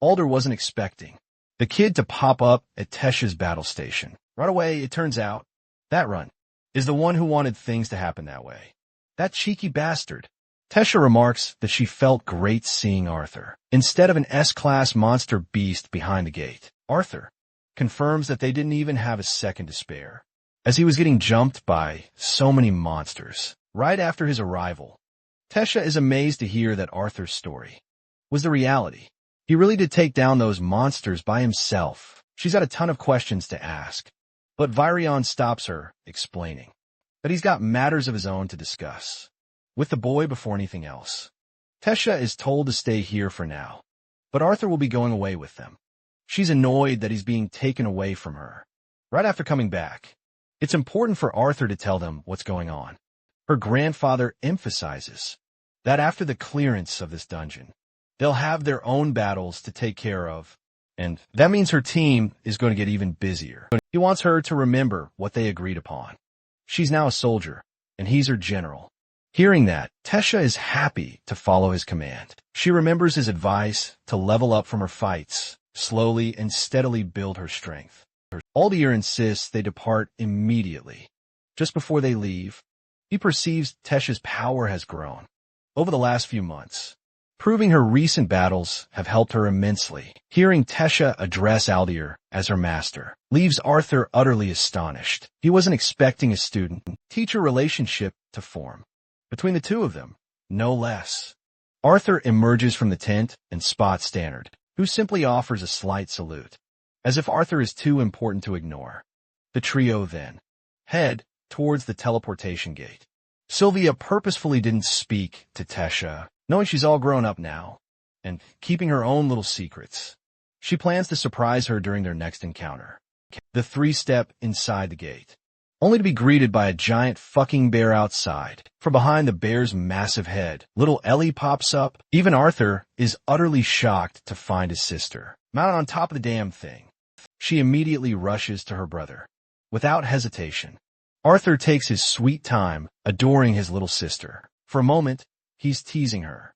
Speaker 1: Alder wasn't expecting the kid to pop up at Tesh's battle station. Right away, it turns out that Run is the one who wanted things to happen that way. That cheeky bastard. Tesha remarks that she felt great seeing Arthur instead of an S-class monster beast behind the gate. Arthur confirms that they didn't even have a second to spare, as he was getting jumped by so many monsters. Right after his arrival, Tesha is amazed to hear that Arthur's story was the reality. He really did take down those monsters by himself. She's got a ton of questions to ask, but Virion stops her, explaining that he's got matters of his own to discuss with the boy before anything else. Tesha is told to stay here for now, but Arthur will be going away with them. She's annoyed that he's being taken away from her. Right after coming back, it's important for Arthur to tell them what's going on. Her grandfather emphasizes that after the clearance of this dungeon, they'll have their own battles to take care of, and that means her team is going to get even busier. He wants her to remember what they agreed upon. She's now a soldier, and he's her general. Hearing that, Tesha is happy to follow his command. She remembers his advice to level up from her fights, slowly and steadily build her strength. Aldir insists they depart immediately. Just before they leave, he perceives Tesha's power has grown over the last few months, proving her recent battles have helped her immensely. Hearing Tesha address Aldir as her master leaves Arthur utterly astonished. He wasn't expecting a student-teacher relationship to form between the two of them, no less. Arthur emerges from the tent and spots Stannard, who simply offers a slight salute, as if Arthur is too important to ignore. The trio then head towards the teleportation gate. Sylvia purposefully didn't speak to Tesha, knowing she's all grown up now, and keeping her own little secrets. She plans to surprise her during their next encounter. The three step inside the gate, only to be greeted by a giant fucking bear outside. From behind the bear's massive head, little Ellie pops up. Even Arthur is utterly shocked to find his sister mounted on top of the damn thing. She immediately rushes to her brother. Without hesitation, Arthur takes his sweet time adoring his little sister. For a moment, he's teasing her,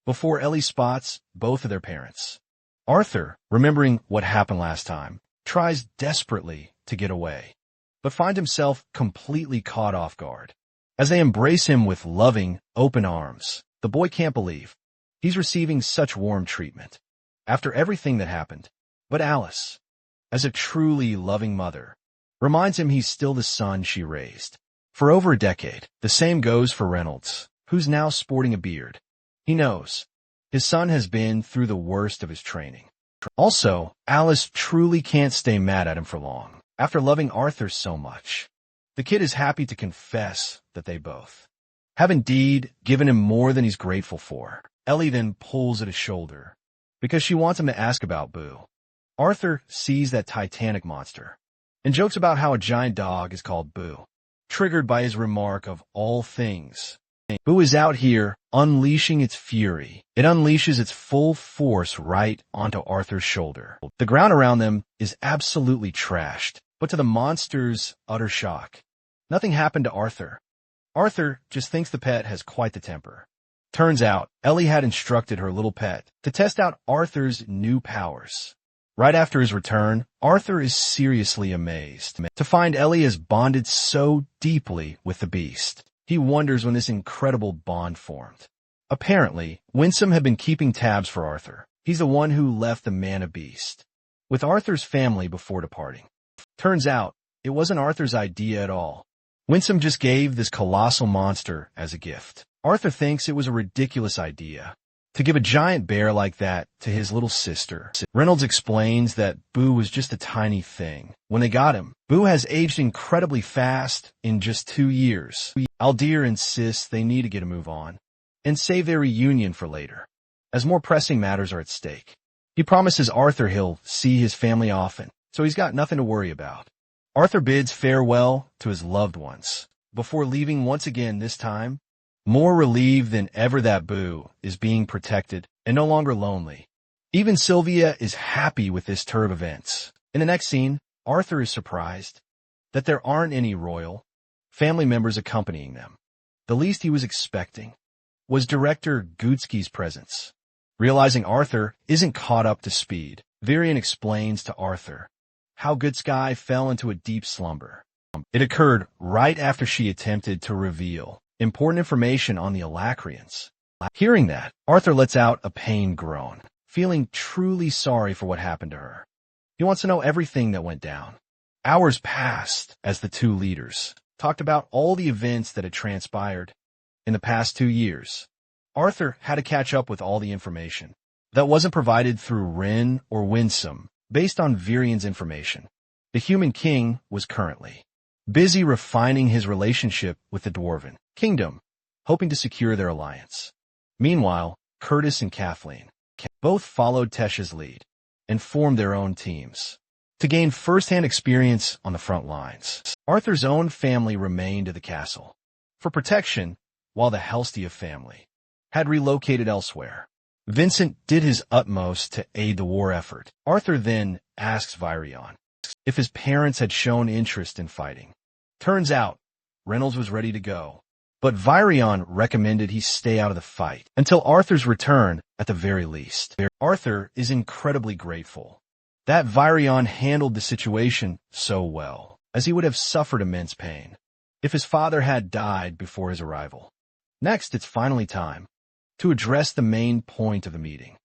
Speaker 1: before Ellie spots both of their parents. Arthur, remembering what happened last time, tries desperately to get away, but finds himself completely caught off guard. As they embrace him with loving, open arms, the boy can't believe he's receiving such warm treatment after everything that happened. But Alice, as a truly loving mother, reminds him he's still the son she raised for over a decade. The same goes for Reynolds, who's now sporting a beard. He knows his son has been through the worst of his training. Also, Alice truly can't stay mad at him for long. After loving Arthur so much, the kid is happy to confess that they both have indeed given him more than he's grateful for. Ellie then pulls at his shoulder because she wants him to ask about Boo. Arthur sees that titanic monster and jokes about how a giant dog is called Boo, triggered by his remark of all things. Boo is out here unleashing its fury. It unleashes its full force right onto Arthur's shoulder. The ground around them is absolutely trashed, but to the monster's utter shock, nothing happened to Arthur. Arthur just thinks the pet has quite the temper. Turns out, Ellie had instructed her little pet to test out Arthur's new powers. Right after his return, Arthur is seriously amazed to find Ellie has bonded so deeply with the beast. He wonders when this incredible bond formed. Apparently, Winsome had been keeping tabs for Arthur. He's the one who left the mana beast with Arthur's family before departing. Turns out, it wasn't Arthur's idea at all. Winsome just gave this colossal monster as a gift. Arthur thinks it was a ridiculous idea to give a giant bear like that to his little sister. Reynolds explains that Boo was just a tiny thing when they got him. Boo has aged incredibly fast in just 2 years. Aldir insists they need to get a move on and save their reunion for later, as more pressing matters are at stake. He promises Arthur he'll see his family often, so he's got nothing to worry about. Arthur bids farewell to his loved ones before leaving once again, this time more relieved than ever that Boo is being protected and no longer lonely. Even Sylvia is happy with this turn of events. In the next scene, Arthur is surprised that there aren't any royal family members accompanying them. The least he was expecting was director Gutsky's presence. Realizing Arthur isn't caught up to speed, Varian explains to Arthur how Gutsky fell into a deep slumber. It occurred right after she attempted to reveal important information on the Alacrians. Hearing that, Arthur lets out a pained groan, feeling truly sorry for what happened to her. He wants to know everything that went down. Hours passed as the two leaders talked about all the events that had transpired in the past 2 years. Arthur had to catch up with all the information that wasn't provided through Rin or Winsome based on Virian's information. The Human King was currently busy refining his relationship with the Dwarven Kingdom, hoping to secure their alliance. Meanwhile, Curtis and Kathleen both followed Tesha's lead and formed their own teams to gain first-hand experience on the front lines. Arthur's own family remained at the castle for protection, while the Helstia family had relocated elsewhere. Vincent did his utmost to aid the war effort. Arthur then asks Virion if his parents had shown interest in fighting. Turns out, Reynolds was ready to go, But Virion recommended he stay out of the fight until Arthur's return at the very least. Arthur is incredibly grateful that Virion handled the situation so well, as he would have suffered immense pain if his father had died before his arrival. Next, it's finally time to address the main point of the meeting.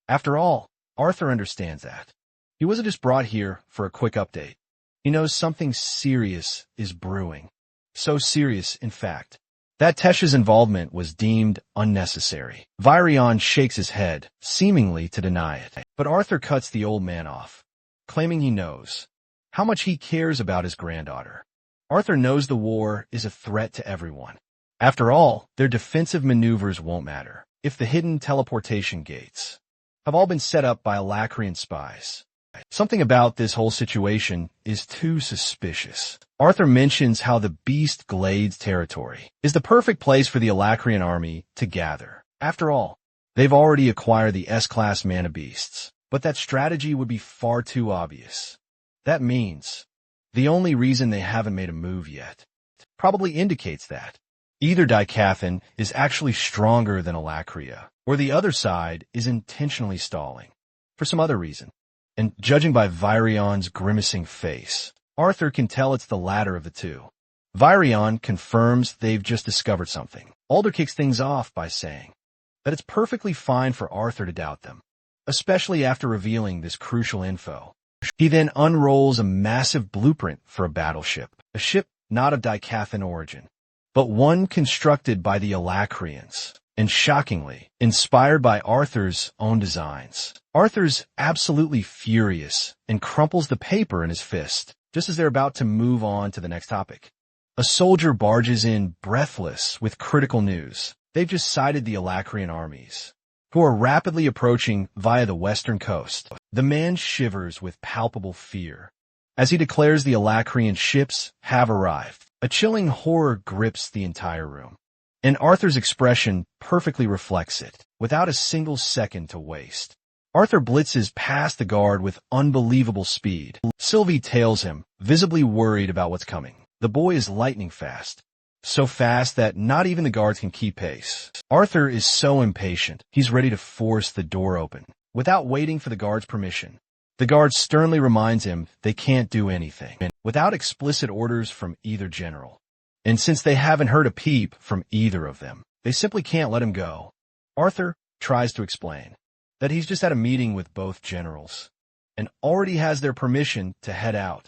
Speaker 1: After all, Arthur understands that. He wasn't just brought here for a quick update. He knows something serious is brewing. So serious, in fact, that Tesh's involvement was deemed unnecessary. Virion shakes his head, seemingly to deny it. But Arthur cuts the old man off, claiming he knows how much he cares about his granddaughter. Arthur knows the war is a threat to everyone. After all, their defensive maneuvers won't matter if the hidden teleportation gates have all been set up by Alacrian spies. Something about this whole situation is too suspicious. Arthur mentions how the Beast Glades territory is the perfect place for the Alacrian army to gather. After all, they've already acquired the S-class mana beasts, but that strategy would be far too obvious. That means the only reason they haven't made a move yet probably indicates that either Dicathan is actually stronger than Alacria, or the other side is intentionally stalling for some other reason. And judging by Virion's grimacing face, Arthur can tell it's the latter of the two. Virion confirms they've just discovered something. Alder kicks things off by saying that it's perfectly fine for Arthur to doubt them, especially after revealing this crucial info. He then unrolls a massive blueprint for a battleship, a ship not of Dicathan origin, but one constructed by the Alacrians, and shockingly, inspired by Arthur's own designs. Arthur's absolutely furious and crumples the paper in his fist, just as they're about to move on to the next topic. A soldier barges in breathless with critical news. They've just sighted the Alacrian armies, who are rapidly approaching via the western coast. The man shivers with palpable fear as he declares the Alacrian ships have arrived. A chilling horror grips the entire room, and Arthur's expression perfectly reflects it, without a single second to waste. Arthur blitzes past the guard with unbelievable speed. Sylvie tails him, visibly worried about what's coming. The boy is lightning fast, so fast that not even the guards can keep pace. Arthur is so impatient, he's ready to force the door open, without waiting for the guard's permission. The guard sternly reminds him they can't do anything, without explicit orders from either general. And since they haven't heard a peep from either of them, they simply can't let him go. Arthur tries to explain that he's just had a meeting with both generals and already has their permission to head out.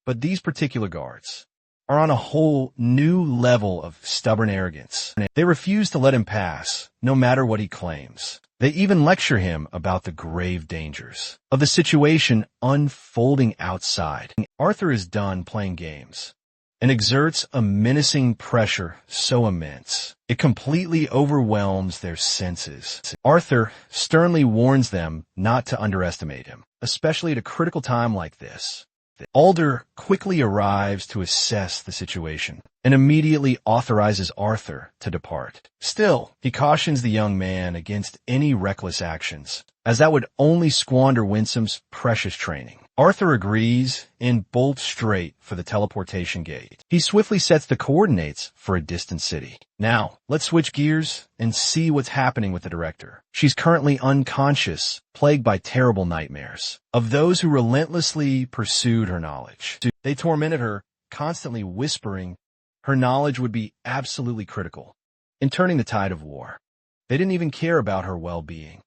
Speaker 1: But these particular guards are on a whole new level of stubborn arrogance. They refuse to let him pass, no matter what he claims. They even lecture him about the grave dangers of the situation unfolding outside. Arthur is done playing games and exerts a menacing pressure so immense it completely overwhelms their senses. Arthur sternly warns them not to underestimate him, especially at a critical time like this. Alder quickly arrives to assess the situation and immediately authorizes Arthur to depart. Still, he cautions the young man against any reckless actions, as that would only squander Winsome's precious training. Arthur agrees and bolts straight for the teleportation gate. He swiftly sets the coordinates for a distant city. Now, let's switch gears and see what's happening with the director. She's currently unconscious, plagued by terrible nightmares of those who relentlessly pursued her knowledge. They tormented her, constantly whispering her knowledge would be absolutely critical in turning the tide of war. They didn't even care about her well-being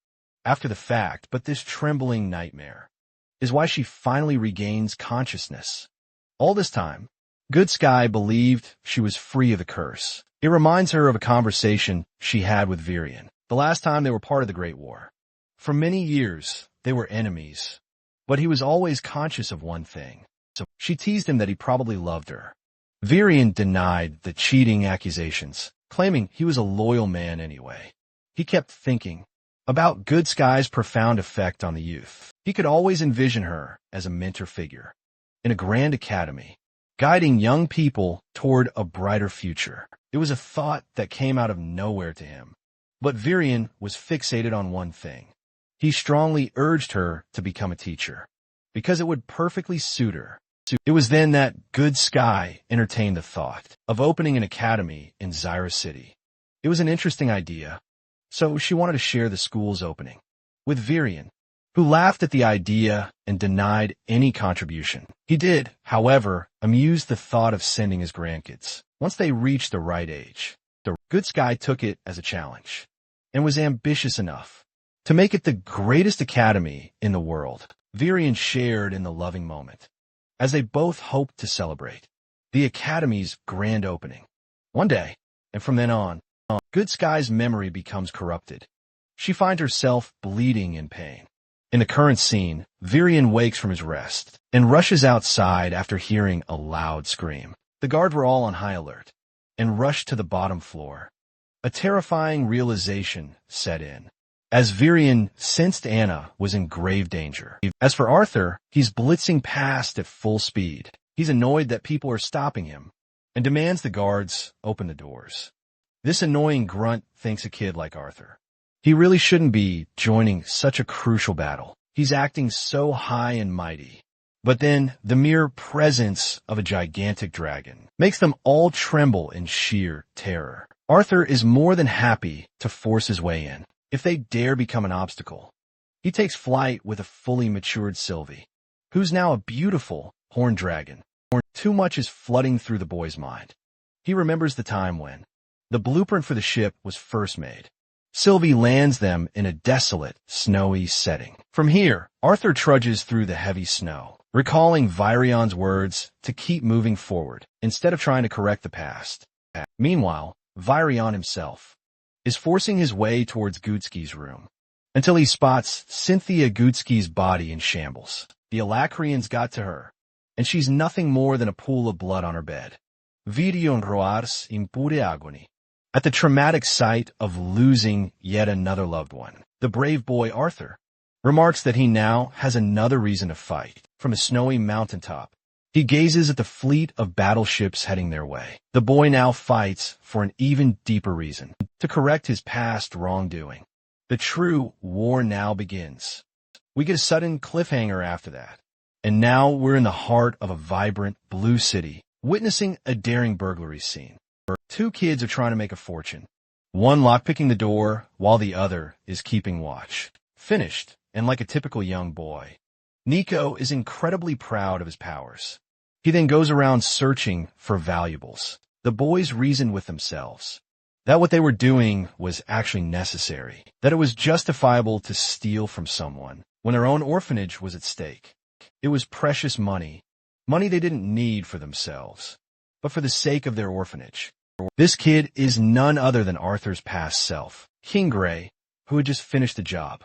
Speaker 1: after the fact, but this trembling nightmare is why she finally regains consciousness. All this time, Good Sky believed she was free of the curse. It reminds her of a conversation she had with Virion, the last time they were part of the Great War. For many years, they were enemies, but he was always conscious of one thing. So she teased him that he probably loved her. Virion denied the cheating accusations, claiming he was a loyal man anyway. He kept thinking about Good Sky's profound effect on the youth. He could always envision her as a mentor figure in a grand academy, guiding young people toward a brighter future. It was a thought that came out of nowhere to him. But Virion was fixated on one thing. He strongly urged her to become a teacher, because it would perfectly suit her. It was then that Good Sky entertained the thought of opening an academy in Zyra City. It was an interesting idea, so she wanted to share the school's opening with Virion, who laughed at the idea and denied any contribution. He did, however, amuse the thought of sending his grandkids. Once they reached the right age, the Good Sky took it as a challenge and was ambitious enough to make it the greatest academy in the world. Virion shared in the loving moment as they both hoped to celebrate the academy's grand opening. One day, and from then on, Good Sky's memory becomes corrupted. She finds herself bleeding in pain. In the current scene, Virion wakes from his rest and rushes outside after hearing a loud scream. The guards were all on high alert and rushed to the bottom floor. A terrifying realization set in, as Virion sensed Anna was in grave danger. As for Arthur, he's blitzing past at full speed. He's annoyed that people are stopping him and demands the guards open the doors. This annoying grunt thinks a kid like Arthur he really shouldn't be joining such a crucial battle. He's acting so high and mighty. But then the mere presence of a gigantic dragon makes them all tremble in sheer terror. Arthur is more than happy to force his way in, if they dare become an obstacle. He takes flight with a fully matured Sylvie, who's now a beautiful horned dragon. Too much is flooding through the boy's mind. He remembers the time when the blueprint for the ship was first made. Sylvie lands them in a desolate, snowy setting. From here, Arthur trudges through the heavy snow, recalling Virion's words to keep moving forward instead of trying to correct the past. Meanwhile, Virion himself is forcing his way towards Gutsky's room until he spots Cynthia Gutsky's body in shambles. The Alacrians got to her, and she's nothing more than a pool of blood on her bed. Virion roars in pure agony. At the traumatic sight of losing yet another loved one, the brave boy Arthur remarks that he now has another reason to fight. From a snowy mountaintop, he gazes at the fleet of battleships heading their way. The boy now fights for an even deeper reason, to correct his past wrongdoing. The true war now begins. We get a sudden cliffhanger after that, and now we're in the heart of a vibrant blue city, witnessing a daring burglary scene. Two kids are trying to make a fortune, one lockpicking the door while the other is keeping watch. Finished, and like a typical young boy, Nico is incredibly proud of his powers. He then goes around searching for valuables. The boys reason with themselves that what they were doing was actually necessary, that it was justifiable to steal from someone when their own orphanage was at stake. It was precious money, money they didn't need for themselves, but for the sake of their orphanage. This kid is none other than Arthur's past self, King Gray, who had just finished the job.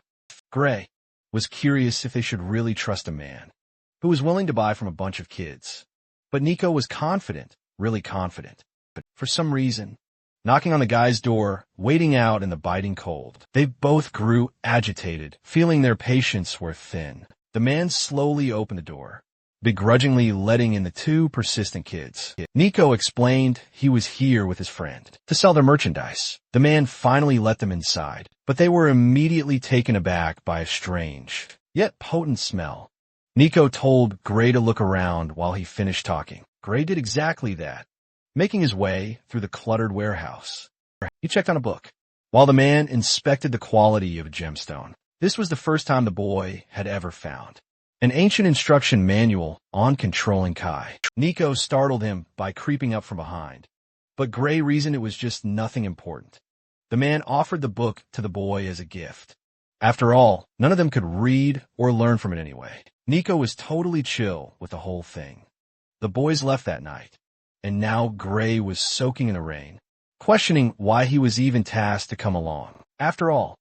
Speaker 1: Gray was curious if they should really trust a man who was willing to buy from a bunch of kids. But Nico was confident, really confident. But for some reason, knocking on the guy's door, waiting out in the biting cold, they both grew agitated, feeling their patience were thin. The man slowly opened the door, begrudgingly letting in the two persistent kids. Nico explained he was here with his friend to sell their merchandise. The man finally let them inside, but they were immediately taken aback by a strange, yet potent smell. Nico told Gray to look around while he finished talking. Gray did exactly that, making his way through the cluttered warehouse. He checked on a book, while the man inspected the quality of a gemstone. This was the first time the boy had ever found an ancient instruction manual on controlling Kai. Nico startled him by creeping up from behind, but Gray reasoned it was just nothing important. The man offered the book to the boy as a gift. After all, none of them could read or learn from it anyway. Nico was totally chill with the whole thing. The boys left that night, and now Gray was soaking in the rain, questioning why he was even tasked to come along. After all,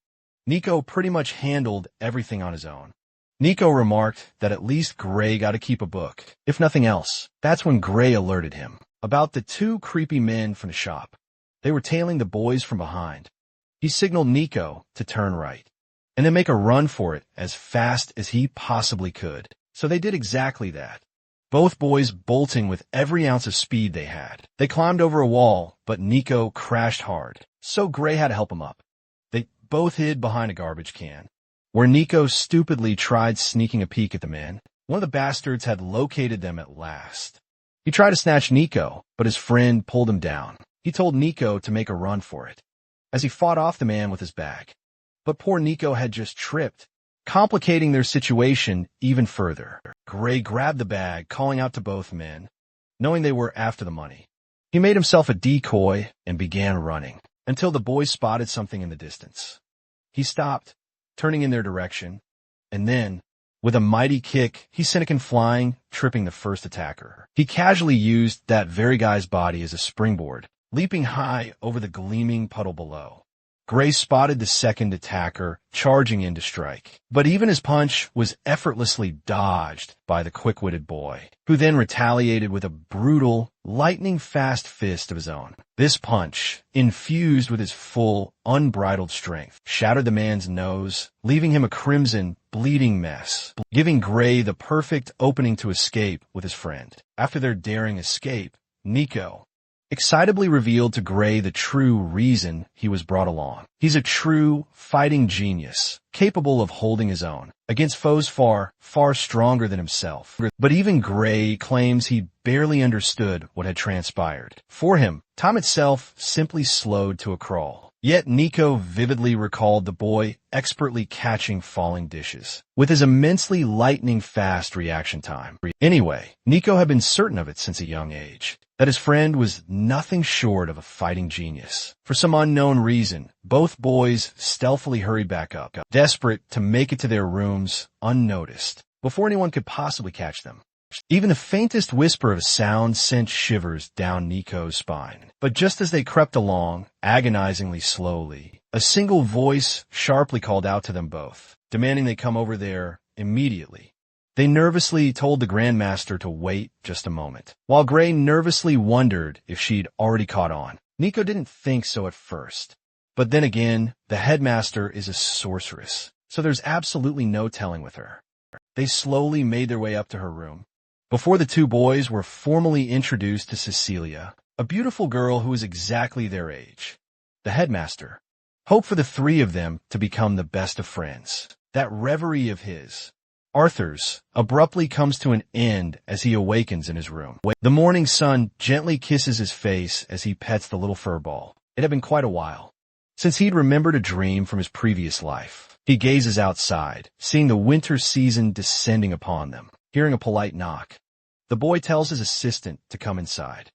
Speaker 1: Nico pretty much handled everything on his own. Nico remarked that at least Gray got to keep a book, if nothing else. That's when Gray alerted him about the two creepy men from the shop. They were tailing the boys from behind. He signaled Nico to turn right, and then make a run for it as fast as he possibly could. So they did exactly that, both boys bolting with every ounce of speed they had. They climbed over a wall, but Nico crashed hard, so Gray had to help him up. They both hid behind a garbage can, where Nico stupidly tried sneaking a peek at the men. One of the bastards had located them at last. He tried to snatch Nico, but his friend pulled him down. He told Nico to make a run for it, as he fought off the man with his bag. But poor Nico had just tripped, complicating their situation even further. Gray grabbed the bag, calling out to both men, knowing they were after the money. He made himself a decoy and began running, until the boys spotted something in the distance. He stopped, turning in their direction, and then, with a mighty kick, he sent it flying, tripping the first attacker. He casually used that very guy's body as a springboard, leaping high over the gleaming puddle below. Gray spotted the second attacker, charging in to strike. But even his punch was effortlessly dodged by the quick-witted boy, who then retaliated with a brutal, lightning-fast fist of his own. This punch, infused with his full, unbridled strength, shattered the man's nose, leaving him a crimson, bleeding mess, giving Gray the perfect opening to escape with his friend. After their daring escape, Nico excitably revealed to Gray the true reason he was brought along. He's a true fighting genius, capable of holding his own against foes far, far stronger than himself. But even Gray claims he barely understood what had transpired. For him, time itself simply slowed to a crawl. Yet Nico vividly recalled the boy expertly catching falling dishes, with his immensely lightning-fast reaction time. Anyway, Nico had been certain of it since a young age, that his friend was nothing short of a fighting genius. For some unknown reason, both boys stealthily hurried back up, desperate to make it to their rooms unnoticed, before anyone could possibly catch them. Even the faintest whisper of a sound sent shivers down Nico's spine. But just as they crept along, agonizingly slowly, a single voice sharply called out to them both, demanding they come over there immediately. They nervously told the Grandmaster to wait just a moment, while Gray nervously wondered if she'd already caught on. Nico didn't think so at first. But then again, the headmaster is a sorceress, so there's absolutely no telling with her. They slowly made their way up to her room, before the two boys were formally introduced to Cecilia, a beautiful girl who was exactly their age. The headmaster hoped for the three of them to become the best of friends. That reverie of his, Arthur's, abruptly comes to an end as he awakens in his room. The morning sun gently kisses his face as he pets the little fur ball. It had been quite a while since he'd remembered a dream from his previous life. He gazes outside, seeing the winter season descending upon them. Hearing a polite knock, the boy tells his assistant to come inside.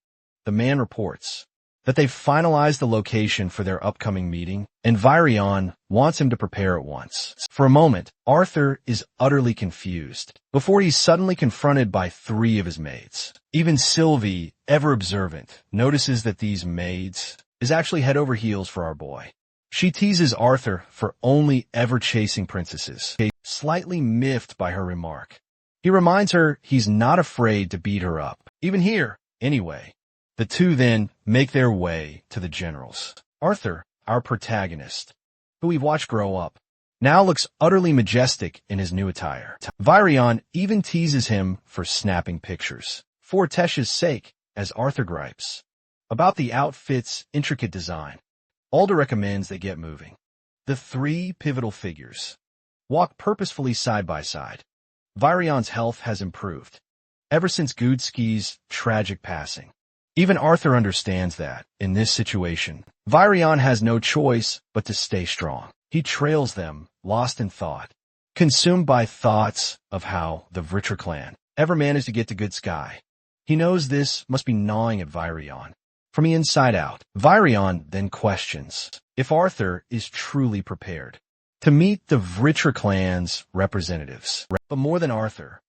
Speaker 1: The man reports that they've finalized the location for their upcoming meeting, and Virion wants him to prepare at once. For a moment, Arthur is utterly confused, before he's suddenly confronted by three of his maids. Even Sylvie, ever observant, notices that these maids is actually head over heels for our boy. She teases Arthur for only ever chasing princesses, slightly miffed by her remark. He reminds her he's not afraid to beat her up, even here, anyway. The two then make their way to the generals. Arthur, our protagonist, who we've watched grow up, now looks utterly majestic in his new attire. Virion even teases him for snapping pictures, for Tesh's sake, as Arthur gripes about the outfit's intricate design. Alder recommends they get moving. The three pivotal figures walk purposefully side by side. Virion's health has improved ever since Gudski's tragic passing. Even Arthur understands that, in this situation, Virion has no choice but to stay strong. He trails them, lost in thought, consumed by thoughts of how the Vritra clan ever managed to get to Good Sky. He knows this must be gnawing at Virion from the inside out. Virion then questions if Arthur is truly prepared to meet the Vritra clan's representatives. But more than Arthur,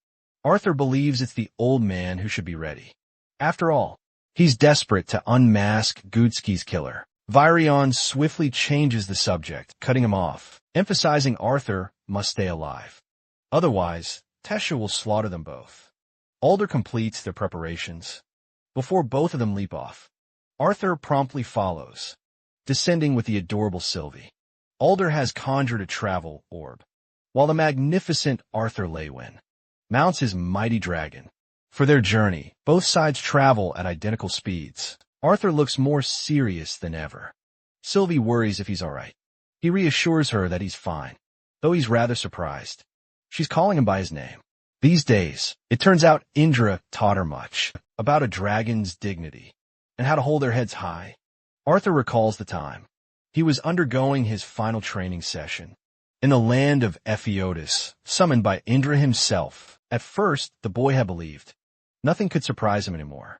Speaker 1: Arthur believes it's the old man who should be ready. After all, he's desperate to unmask Gudski's killer. Virion swiftly changes the subject, cutting him off, emphasizing Arthur must stay alive. Otherwise, Tesha will slaughter them both. Alder completes their preparations before both of them leap off. Arthur promptly follows, descending with the adorable Sylvie. Alder has conjured a travel orb, while the magnificent Arthur Leywin mounts his mighty dragon. For their journey, both sides travel at identical speeds. Arthur looks more serious than ever. Sylvie worries if he's all right. He reassures her that he's fine, though he's rather surprised. She's calling him by his name. These days, it turns out Indra taught her much about a dragon's dignity and how to hold their heads high. Arthur recalls the time. He was undergoing his final training session in the land of Epheotis, summoned by Indra himself. At first, the boy had believed nothing could surprise him anymore.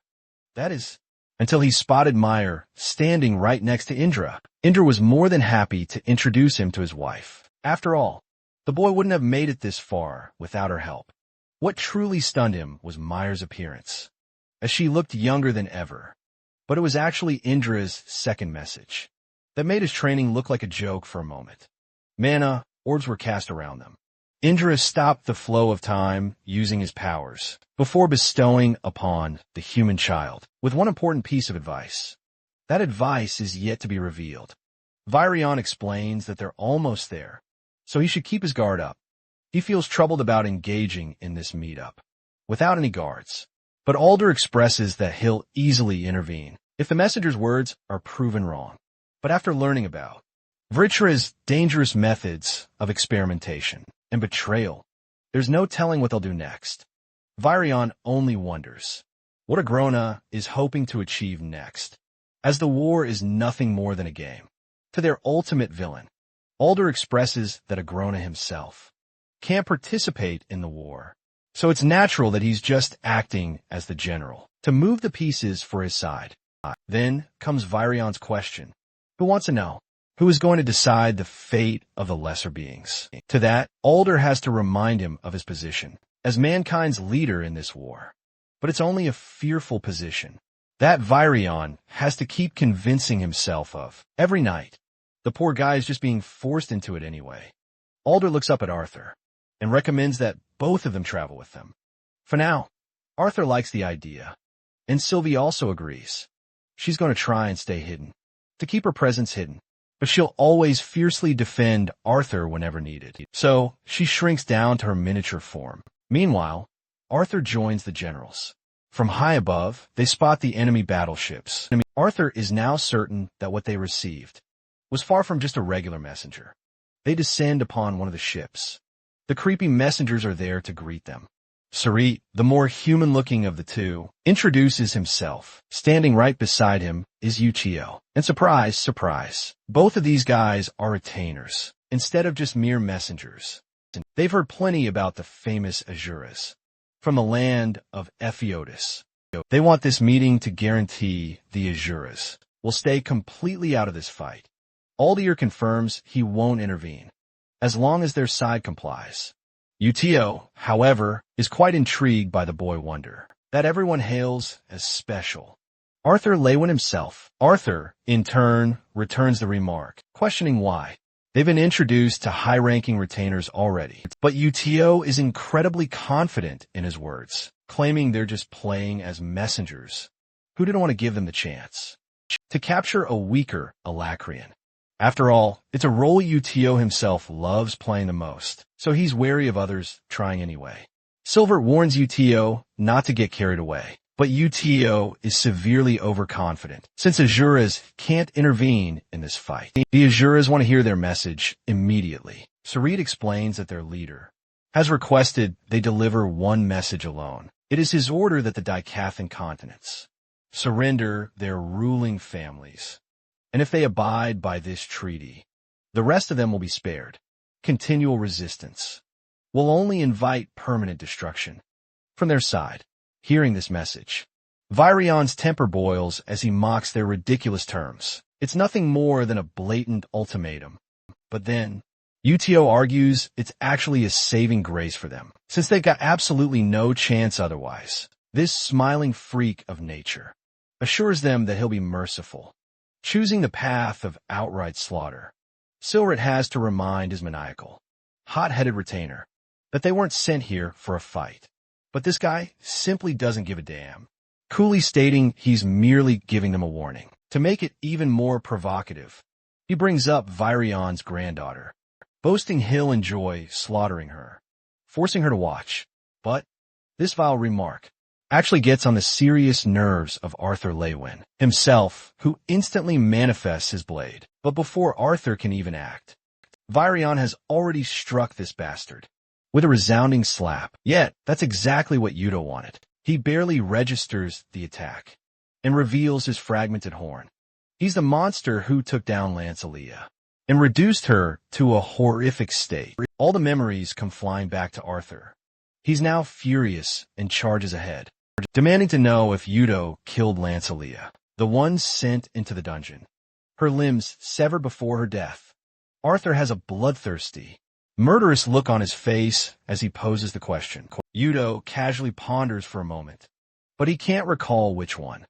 Speaker 1: That is, until he spotted Meyer standing right next to Indra. Indra was more than happy to introduce him to his wife. After all, the boy wouldn't have made it this far without her help. What truly stunned him was Meyer's appearance, as she looked younger than ever. But it was actually Indra's second message that made his training look like a joke for a moment. Mana, orbs were cast around them. Indra stopped the flow of time using his powers before bestowing upon the human child with one important piece of advice. That advice is yet to be revealed. Virion explains that they're almost there, so he should keep his guard up. He feels troubled about engaging in this meetup without any guards, but Alder expresses that he'll easily intervene if the messenger's words are proven wrong. But after learning about Vritra's dangerous methods of experimentation and betrayal, there's no telling what they'll do next. Virion only wonders what Agrona is hoping to achieve next, as the war is nothing more than a game. To their ultimate villain, Alder expresses that Agrona himself can't participate in the war, so it's natural that he's just acting as the general to move the pieces for his side. Then comes Virion's question. Who wants to know? Who is going to decide the fate of the lesser beings? To that, Alder has to remind him of his position as mankind's leader in this war. But it's only a fearful position that Virion has to keep convincing himself of every night. The poor guy is just being forced into it anyway. Alder looks up at Arthur and recommends that both of them travel with them. For now, Arthur likes the idea, and Sylvie also agrees. She's going to try and stay hidden, to keep her presence hidden, but she'll always fiercely defend Arthur whenever needed. So she shrinks down to her miniature form. Meanwhile, Arthur joins the generals. From high above, they spot the enemy battleships. Arthur is now certain that what they received was far from just a regular messenger. They descend upon one of the ships. The creepy messengers are there to greet them. Sarit, the more human-looking of the two, introduces himself. Standing right beside him is Yuchio. And surprise, surprise, both of these guys are retainers, instead of just mere messengers. They've heard plenty about the famous Asuras from the land of Epheotis. They want this meeting to guarantee the Asuras will stay completely out of this fight. Aldir confirms he won't intervene, as long as their side complies. Utio, however, is quite intrigued by the boy wonder that everyone hails as special. Arthur Lewin himself. Arthur, in turn, returns the remark, questioning why. They've been introduced to high-ranking retainers already, but Utio is incredibly confident in his words, claiming they're just playing as messengers who didn't want to give them the chance to capture a weaker Alacrian. After all, it's a role Utio himself loves playing the most, so he's wary of others trying anyway. Silver warns Utio not to get carried away, but Utio is severely overconfident, since Asuras can't intervene in this fight. The Asuras want to hear their message immediately. Sarit explains that their leader has requested they deliver one message alone. It is his order that the Dicathan continents surrender their ruling families. And if they abide by this treaty, the rest of them will be spared. Continual resistance will only invite permanent destruction. From their side, hearing this message, Virion's temper boils as he mocks their ridiculous terms. It's nothing more than a blatant ultimatum. But then, Utio argues it's actually a saving grace for them, since they've got absolutely no chance otherwise. This smiling freak of nature assures them that he'll be merciful, choosing the path of outright slaughter. Silrit has to remind his maniacal, hot-headed retainer that they weren't sent here for a fight. But this guy simply doesn't give a damn, coolly stating he's merely giving them a warning. To make it even more provocative, he brings up Virion's granddaughter, boasting he'll enjoy slaughtering her, forcing her to watch. But this vile remark actually gets on the serious nerves of Arthur Lewin himself, who instantly manifests his blade. But before Arthur can even act, Virion has already struck this bastard with a resounding slap. Yet, that's exactly what Yudo wanted. He barely registers the attack and reveals his fragmented horn. He's the monster who took down Lancelia and reduced her to a horrific state. All the memories come flying back to Arthur. He's now furious and charges ahead, demanding to know if Yudo killed Lancelia, the one sent into the dungeon. Her limbs severed before her death. Arthur has a bloodthirsty, murderous look on his face as he poses the question. Yudo casually ponders for a moment, but he can't recall which one.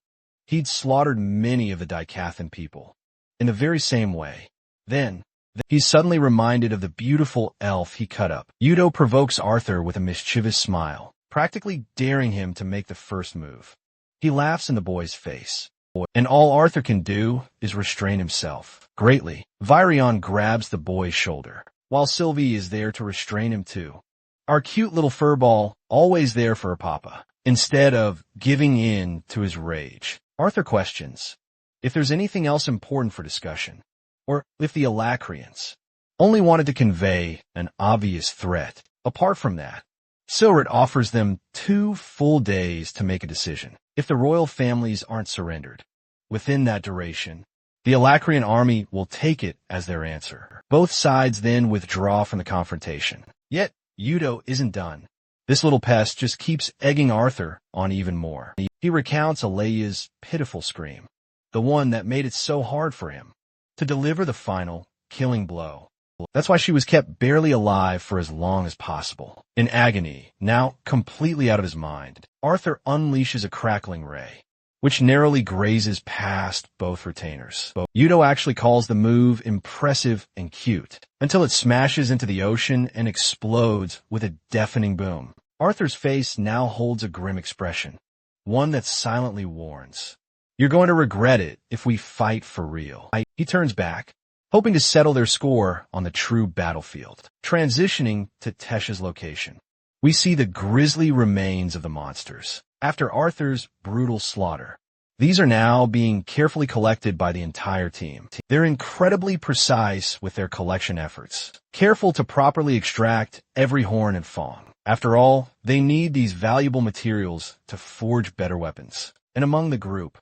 Speaker 1: He'd slaughtered many of the Dicathan people in the very same way. Then, he's suddenly reminded of the beautiful elf he cut up. Yudo provokes Arthur with a mischievous smile, practically daring him to make the first move. He laughs in the boy's face, and all Arthur can do is restrain himself. Greatly, Virion grabs the boy's shoulder, while Sylvie is there to restrain him too. Our cute little furball, always there for her papa, instead of giving in to his rage. Arthur questions if there's anything else important for discussion, or if the Alacrians only wanted to convey an obvious threat. Apart from that, Silrit offers them 2 full days to make a decision. If the royal families aren't surrendered within that duration, the Alacrian army will take it as their answer. Both sides then withdraw from the confrontation. Yet, Yudo isn't done. This little pest just keeps egging Arthur on even more. He recounts Aleya's pitiful scream, the one that made it so hard for him to deliver the final, killing blow. That's why she was kept barely alive for as long as possible. In agony, now completely out of his mind, Arthur unleashes a crackling ray, which narrowly grazes past both retainers. Yudo actually calls the move impressive and cute, until it smashes into the ocean and explodes with a deafening boom. Arthur's face now holds a grim expression, one that silently warns, "You're going to regret it if we fight for real." He turns back, hoping to settle their score on the true battlefield. Transitioning to Tesha's location, we see the grisly remains of the monsters. After Arthur's brutal slaughter, these are now being carefully collected by the entire team. They're incredibly precise with their collection efforts, careful to properly extract every horn and fang. After all, they need these valuable materials to forge better weapons. And among the group,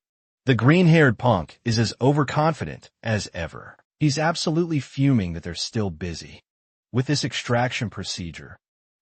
Speaker 1: the green-haired punk is as overconfident as ever. He's absolutely fuming that they're still busy with this extraction procedure,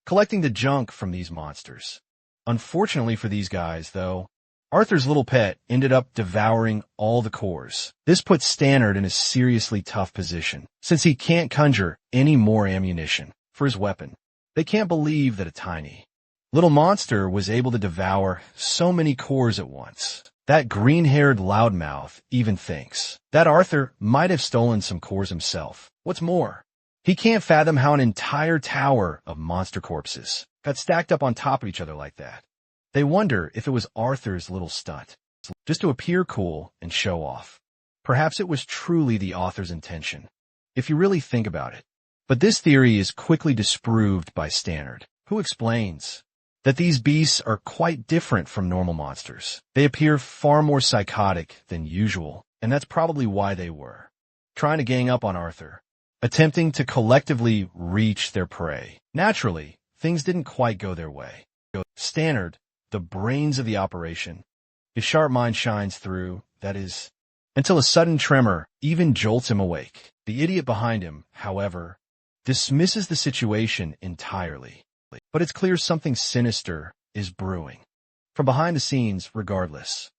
Speaker 1: collecting the junk from these monsters. Unfortunately for these guys, though, Arthur's little pet ended up devouring all the cores. This puts Stannard in a seriously tough position, since he can't conjure any more ammunition for his weapon. They can't believe that a tiny little monster was able to devour so many cores at once. That green-haired loudmouth even thinks that Arthur might have stolen some cores himself. What's more, he can't fathom how an entire tower of monster corpses got stacked up on top of each other like that. They wonder if it was Arthur's little stunt, just to appear cool and show off. Perhaps it was truly the author's intention, if you really think about it. But this theory is quickly disproved by Stannard, who explains that these beasts are quite different from normal monsters. They appear far more psychotic than usual, and that's probably why they were trying to gang up on Arthur, attempting to collectively reach their prey. Naturally, things didn't quite go their way. Stannard, the brains of the operation, his sharp mind shines through, that is, until a sudden tremor even jolts him awake. The idiot behind him, however, dismisses the situation entirely. But it's clear something sinister is brewing from behind the scenes regardless.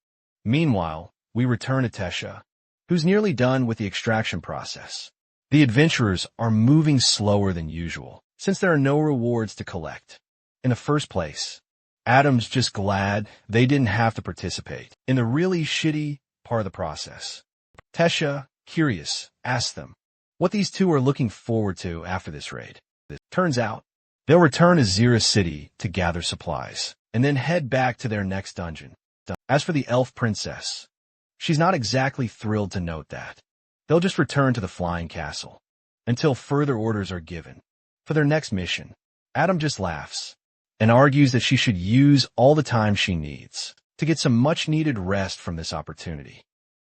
Speaker 1: Meanwhile, we return to Tesha, who's nearly done with the extraction process. The adventurers are moving slower than usual, since there are no rewards to collect. In the first place, Adam's just glad they didn't have to participate in the really shitty part of the process. Tesha, curious, asks them what these two are looking forward to after this raid. It turns out, they'll return to Zira City to gather supplies, and then head back to their next dungeon. As for the elf princess, she's not exactly thrilled to note that. They'll just return to the flying castle until further orders are given. For their next mission, Adam just laughs and argues that she should use all the time she needs to get some much-needed rest from this opportunity.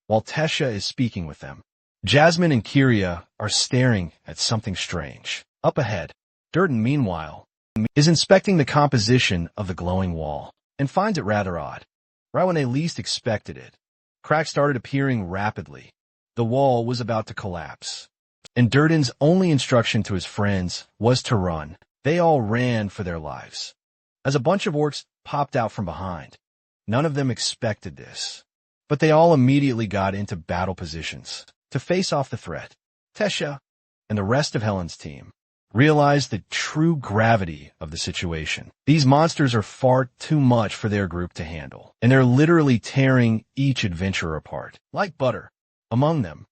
Speaker 1: While Tesha is speaking with them, Jasmine and Kyria are staring at something strange. Up ahead, Durden, meanwhile, is inspecting the composition of the glowing wall and finds it rather odd. Right when they least expected it, cracks started appearing rapidly. The wall was about to collapse, and Durden's only instruction to his friends was to run. They all ran for their lives as a bunch of orcs popped out from behind. None of them expected this, but they all immediately got into battle positions to face off the threat. Tesha and the rest of Helen's team realized the true gravity of the situation. These monsters are far too much for their group to handle, and they're literally tearing each adventurer apart like butter. Among them,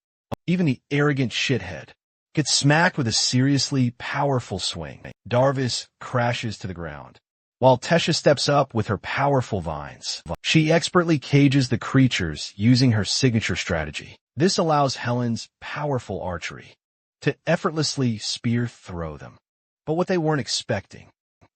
Speaker 1: even the arrogant shithead gets smacked with a seriously powerful swing. Darvis crashes to the ground, while Tesha steps up with her powerful vines. She expertly cages the creatures using her signature strategy. This allows Helen's powerful archery to effortlessly spear throw them. But what they weren't expecting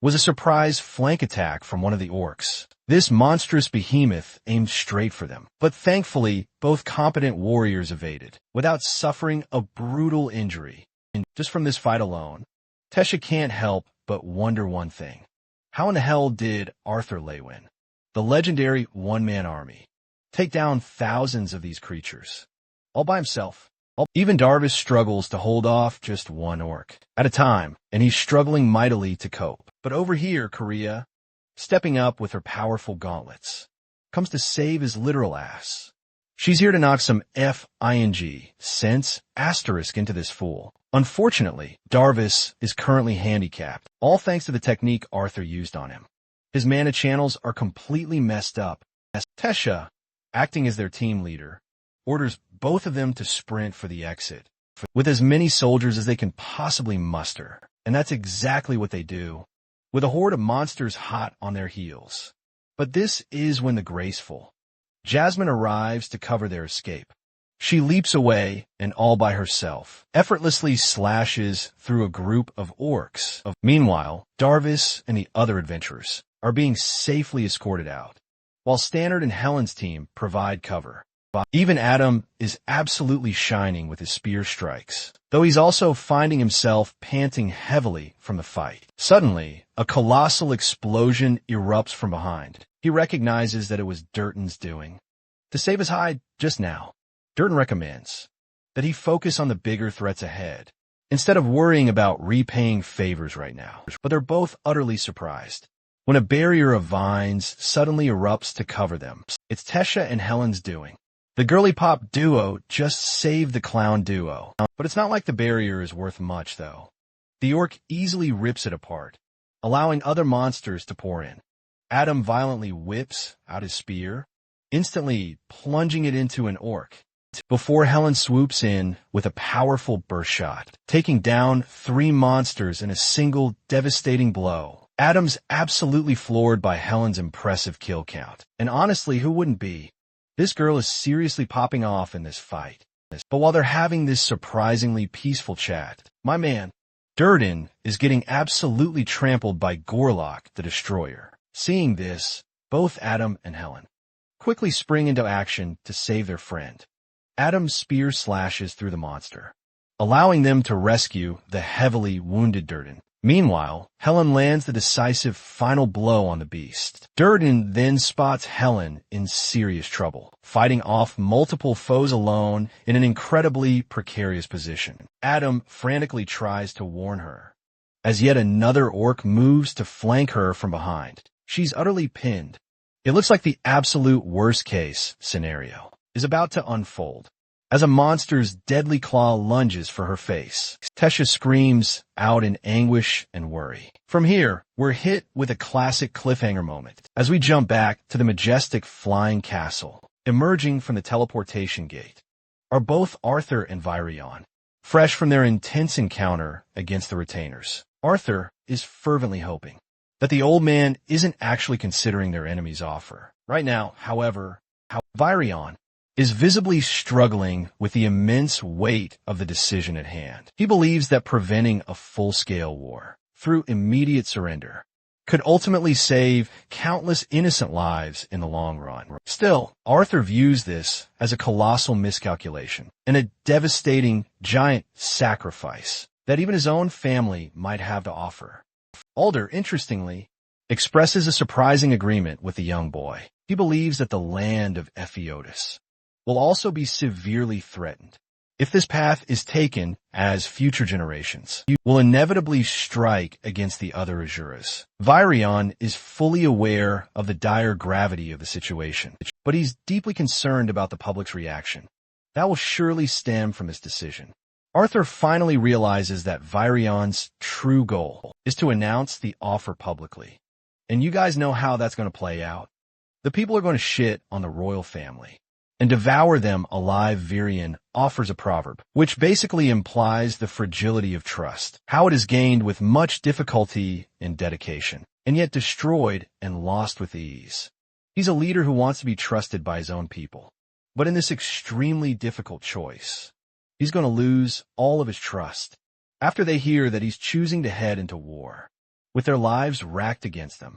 Speaker 1: was a surprise flank attack from one of the orcs. This monstrous behemoth aimed straight for them, but thankfully both competent warriors evaded without suffering a brutal injury. And just from this fight alone, Tesha can't help but wonder one thing. How in the hell did Arthur Leywin, the legendary one-man army, take down thousands of these creatures all by himself? Even Darvis struggles to hold off just one orc at a time, and he's struggling mightily to cope. But over here, Korea, stepping up with her powerful gauntlets, comes to save his literal ass. She's here to knock some sense asterisk into this fool. Unfortunately, Darvis is currently handicapped, all thanks to the technique Arthur used on him. His mana channels are completely messed up, as Tesha, acting as their team leader, orders both of them to sprint for the exit with as many soldiers as they can possibly muster. And that's exactly what they do, with a horde of monsters hot on their heels. But this is when the graceful Jasmine arrives to cover their escape. She leaps away and all by herself, effortlessly slashes through a group of orcs. Meanwhile, Darvis and the other adventurers are being safely escorted out, while Stannard and Helen's team provide cover. Even Adam is absolutely shining with his spear strikes, though he's also finding himself panting heavily from the fight. Suddenly, a colossal explosion erupts from behind. He recognizes that it was Durden's doing. To save his hide just now, Durden recommends that he focus on the bigger threats ahead, instead of worrying about repaying favors right now. But they're both utterly surprised when a barrier of vines suddenly erupts to cover them. It's Tesha and Helen's doing. The girly pop duo just saved the clown duo. But it's not like the barrier is worth much, though. The orc easily rips it apart, allowing other monsters to pour in. Adam violently whips out his spear, instantly plunging it into an orc, before Helen swoops in with a powerful burst shot, taking down 3 monsters in a single devastating blow. Adam's absolutely floored by Helen's impressive kill count. And honestly, who wouldn't be? This girl is seriously popping off in this fight. But while they're having this surprisingly peaceful chat, my man, Durden, is getting absolutely trampled by Gorlock the Destroyer. Seeing this, both Adam and Helen quickly spring into action to save their friend. Adam's spear slashes through the monster, allowing them to rescue the heavily wounded Durden. Meanwhile, Helen lands the decisive final blow on the beast. Durden then spots Helen in serious trouble, fighting off multiple foes alone in an incredibly precarious position. Adam frantically tries to warn her, as yet another orc moves to flank her from behind. She's utterly pinned. It looks like the absolute worst-case scenario is about to unfold, as a monster's deadly claw lunges for her face. Tesha screams out in anguish and worry. From here, we're hit with a classic cliffhanger moment as we jump back to the majestic flying castle. Emerging from the teleportation gate are both Arthur and Virion, fresh from their intense encounter against the retainers. Arthur is fervently hoping that the old man isn't actually considering their enemy's offer. Right now, however, Virion is visibly struggling with the immense weight of the decision at hand. He believes that preventing a full-scale war through immediate surrender could ultimately save countless innocent lives in the long run. Still, Arthur views this as a colossal miscalculation and a devastating giant sacrifice that even his own family might have to offer. Alder, interestingly, expresses a surprising agreement with the young boy. He believes that the land of Epheotis will also be severely threatened. If this path is taken, as future generations will inevitably strike against the other Asuras. Virion is fully aware of the dire gravity of the situation, but he's deeply concerned about the public's reaction. That will surely stem from his decision. Arthur finally realizes that Virion's true goal is to announce the offer publicly. And you guys know how that's going to play out. The people are going to shit on the royal family and devour them alive. Virion offers a proverb, which basically implies the fragility of trust, how it is gained with much difficulty and dedication, and yet destroyed and lost with ease. He's a leader who wants to be trusted by his own people, but in this extremely difficult choice, he's going to lose all of his trust after they hear that he's choosing to head into war, with their lives racked against them.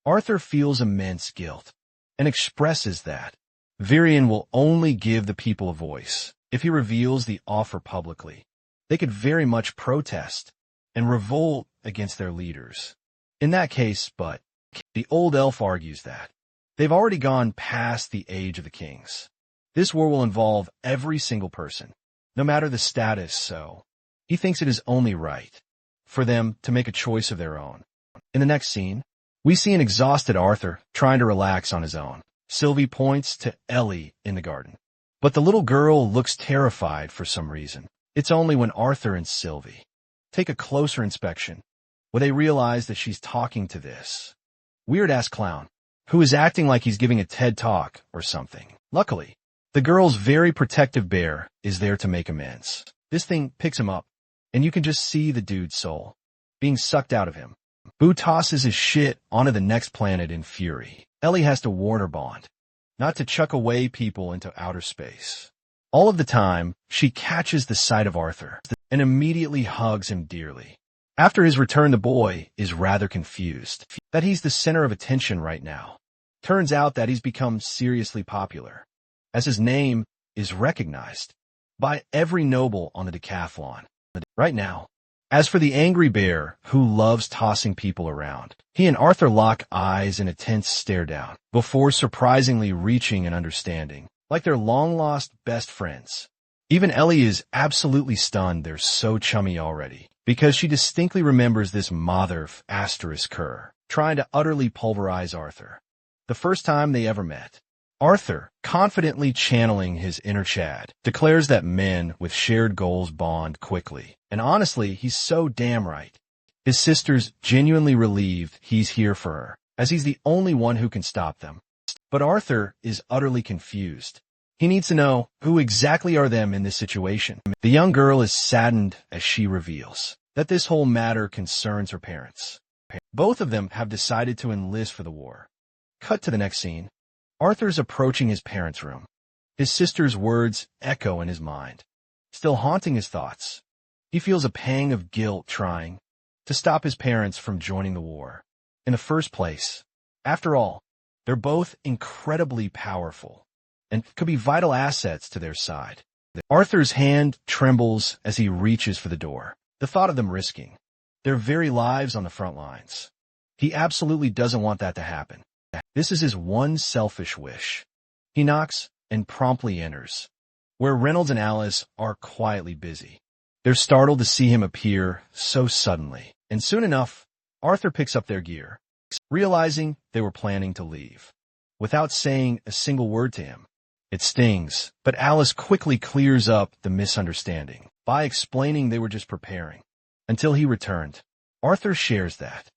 Speaker 1: Arthur feels immense guilt and expresses that Virion will only give the people a voice if he reveals the offer publicly. They could very much protest and revolt against their leaders. In that case, but the old elf argues that they've already gone past the age of the kings. This war will involve every single person, no matter the status, so he thinks it is only right for them to make a choice of their own. In the next scene, we see an exhausted Arthur trying to relax on his own. Sylvie points to Ellie in the garden, but the little girl looks terrified for some reason. It's only when Arthur and Sylvie take a closer inspection will they realize that she's talking to this weird-ass clown who is acting like he's giving a TED Talk or something. Luckily, the girl's very protective bear is there to make amends. This thing picks him up, and you can just see the dude's soul being sucked out of him. Boo tosses his shit onto the next planet in fury. Ellie has to warn her bond not to chuck away people into outer space. All of the time, she catches the sight of Arthur and immediately hugs him dearly. After his return, the boy is rather confused that he's the center of attention right now. Turns out that he's become seriously popular, as his name is recognized by every noble on the decathlon right now. As for the angry bear, who loves tossing people around, he and Arthur lock eyes in a tense stare-down before surprisingly reaching an understanding, like they're long-lost best friends. Even Ellie is absolutely stunned they're so chummy already, because she distinctly remembers this mother *Cur trying to utterly pulverize Arthur the first time they ever met. Arthur, confidently channeling his inner Chad, declares that men with shared goals bond quickly. And honestly, he's so damn right. His sister's genuinely relieved he's here for her, as he's the only one who can stop them. But Arthur is utterly confused. He needs to know who exactly are them in this situation. The young girl is saddened as she reveals that this whole matter concerns her parents. Both of them have decided to enlist for the war. Cut to the next scene. Arthur's approaching his parents' room. His sister's words echo in his mind, still haunting his thoughts. He feels a pang of guilt trying to stop his parents from joining the war in the first place. After all, they're both incredibly powerful and could be vital assets to their side. Arthur's hand trembles as he reaches for the door. The thought of them risking their very lives on the front lines. He absolutely doesn't want that to happen. This is his one selfish wish. He knocks and promptly enters, where Reynolds and Alice are quietly busy. They're startled to see him appear so suddenly, and soon enough, Arthur picks up their gear, realizing they were planning to leave, without saying a single word to him. It stings, but Alice quickly clears up the misunderstanding by explaining they were just preparing until he returned. Arthur shares that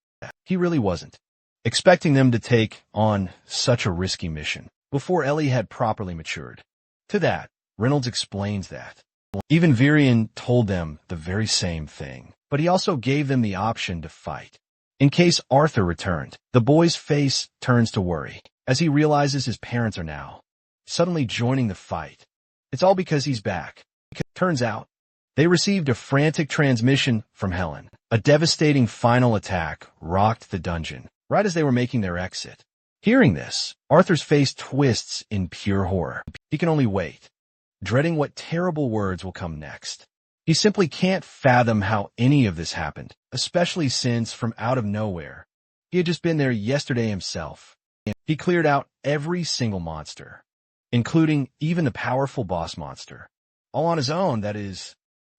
Speaker 1: he really wasn't expecting them to take on such a risky mission before Ellie had properly matured. To that, Reynolds explains that even Virion told them the very same thing, but he also gave them the option to fight in case Arthur returned. The boy's face turns to worry as he realizes his parents are now suddenly joining the fight. It's all because he's back. Turns out, they received a frantic transmission from Helen. A devastating final attack rocked the dungeon right as they were making their exit. Hearing this, Arthur's face twists in pure horror. He can only wait, dreading what terrible words will come next. He simply can't fathom how any of this happened, especially since from out of nowhere, he had just been there yesterday himself. He cleared out every single monster, including even the powerful boss monster. All on his own, that is,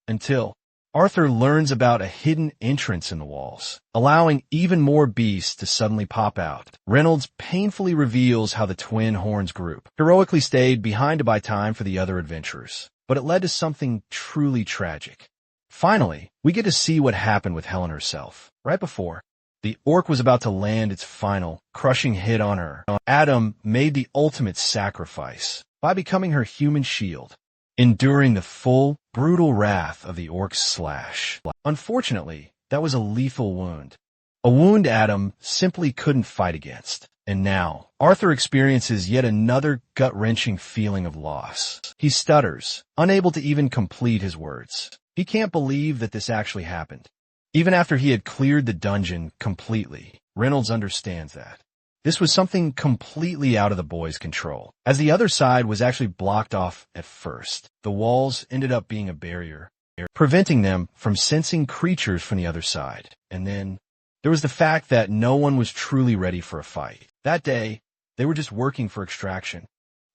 Speaker 1: until Arthur learns about a hidden entrance in the walls, allowing even more beasts to suddenly pop out. Reynolds painfully reveals how the Twin Horns group heroically stayed behind to buy time for the other adventurers, but it led to something truly tragic. Finally, we get to see what happened with Helen herself. Right before the orc was about to land its final, crushing hit on her, Adam made the ultimate sacrifice by becoming her human shield, enduring the full, brutal wrath of the orc's slash. Unfortunately, that was a lethal wound. A wound Adam simply couldn't fight against. And now, Arthur experiences yet another gut-wrenching feeling of loss. He stutters, unable to even complete his words. He can't believe that this actually happened. Even after he had cleared the dungeon completely, Reynolds understands that this was something completely out of the boy's control. As the other side was actually blocked off at first, the walls ended up being a barrier, preventing them from sensing creatures from the other side. And then there was the fact that no one was truly ready for a fight. That day, they were just working for extraction.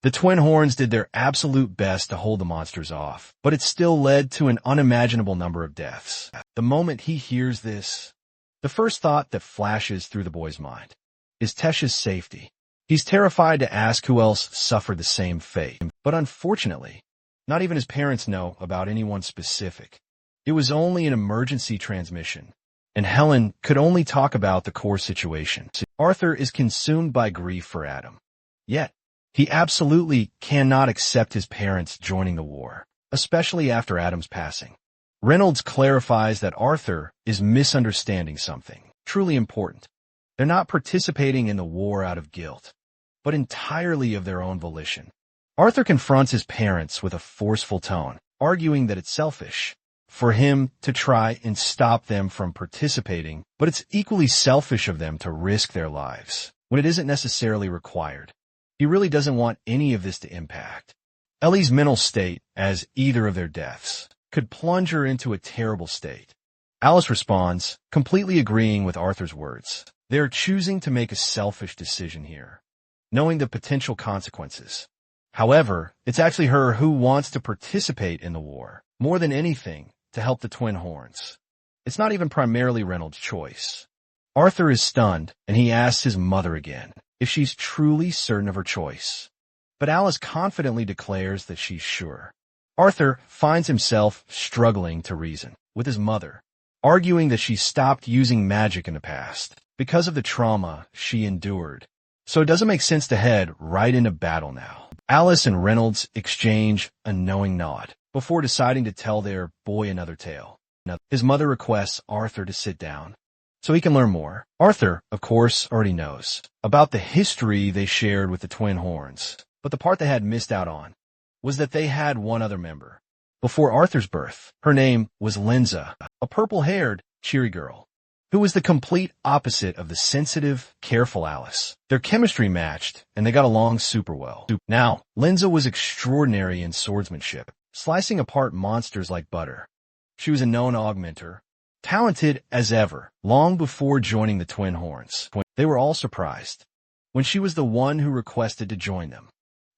Speaker 1: The Twin Horns did their absolute best to hold the monsters off, but it still led to an unimaginable number of deaths. The moment he hears this, the first thought that flashes through the boy's mind is Tesh's safety. He's terrified to ask who else suffered the same fate, but unfortunately, not even his parents know about anyone specific. It was only an emergency transmission, and Helen could only talk about the core situation. Arthur is consumed by grief for Adam. Yet, he absolutely cannot accept his parents joining the war, especially after Adam's passing. Reynolds clarifies that Arthur is misunderstanding something truly important. They're not participating in the war out of guilt, but entirely of their own volition. Arthur confronts his parents with a forceful tone, arguing that it's selfish for him to try and stop them from participating, but it's equally selfish of them to risk their lives when it isn't necessarily required. He really doesn't want any of this to impact Ellie's mental state, as either of their deaths could plunge her into a terrible state. Alice responds, completely agreeing with Arthur's words. They're choosing to make a selfish decision here, knowing the potential consequences. However, it's actually her who wants to participate in the war, more than anything, to help the Twin Horns. It's not even primarily Reynolds' choice. Arthur is stunned, and he asks his mother again if she's truly certain of her choice. But Alice confidently declares that she's sure. Arthur finds himself struggling to reason with his mother, arguing that she stopped using magic in the past because of the trauma she endured. So it doesn't make sense to head right into battle now. Alice and Reynolds exchange a knowing nod before deciding to tell their boy another tale. Now, his mother requests Arthur to sit down so he can learn more. Arthur, of course, already knows about the history they shared with the Twin Horns, but the part they had missed out on was that they had one other member. Before Arthur's birth, her name was Linza, a purple-haired, cheery girl, who was the complete opposite of the sensitive, careful Alice. Their chemistry matched, and they got along super well. Now, Linza was extraordinary in swordsmanship, slicing apart monsters like butter. She was a known augmenter, talented as ever, long before joining the Twin Horns. They were all surprised when she was the one who requested to join them.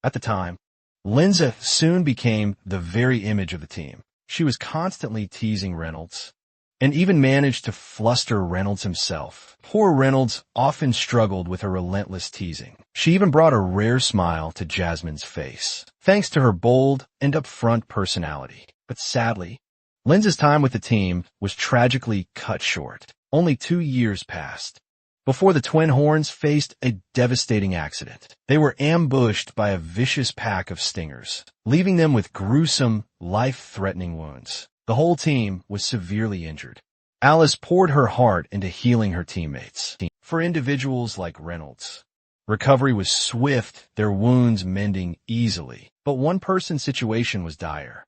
Speaker 1: At the time, Linza soon became the very image of the team. She was constantly teasing Reynolds, and even managed to fluster Reynolds himself. Poor Reynolds often struggled with her relentless teasing. She even brought a rare smile to Jasmine's face, thanks to her bold and upfront personality. But sadly, Linza's time with the team was tragically cut short. Only 2 years passed before the Twin Horns faced a devastating accident. They were ambushed by a vicious pack of stingers, leaving them with gruesome, life-threatening wounds. The whole team was severely injured. Alice poured her heart into healing her teammates. For individuals like Reynolds, recovery was swift, their wounds mending easily. But one person's situation was dire.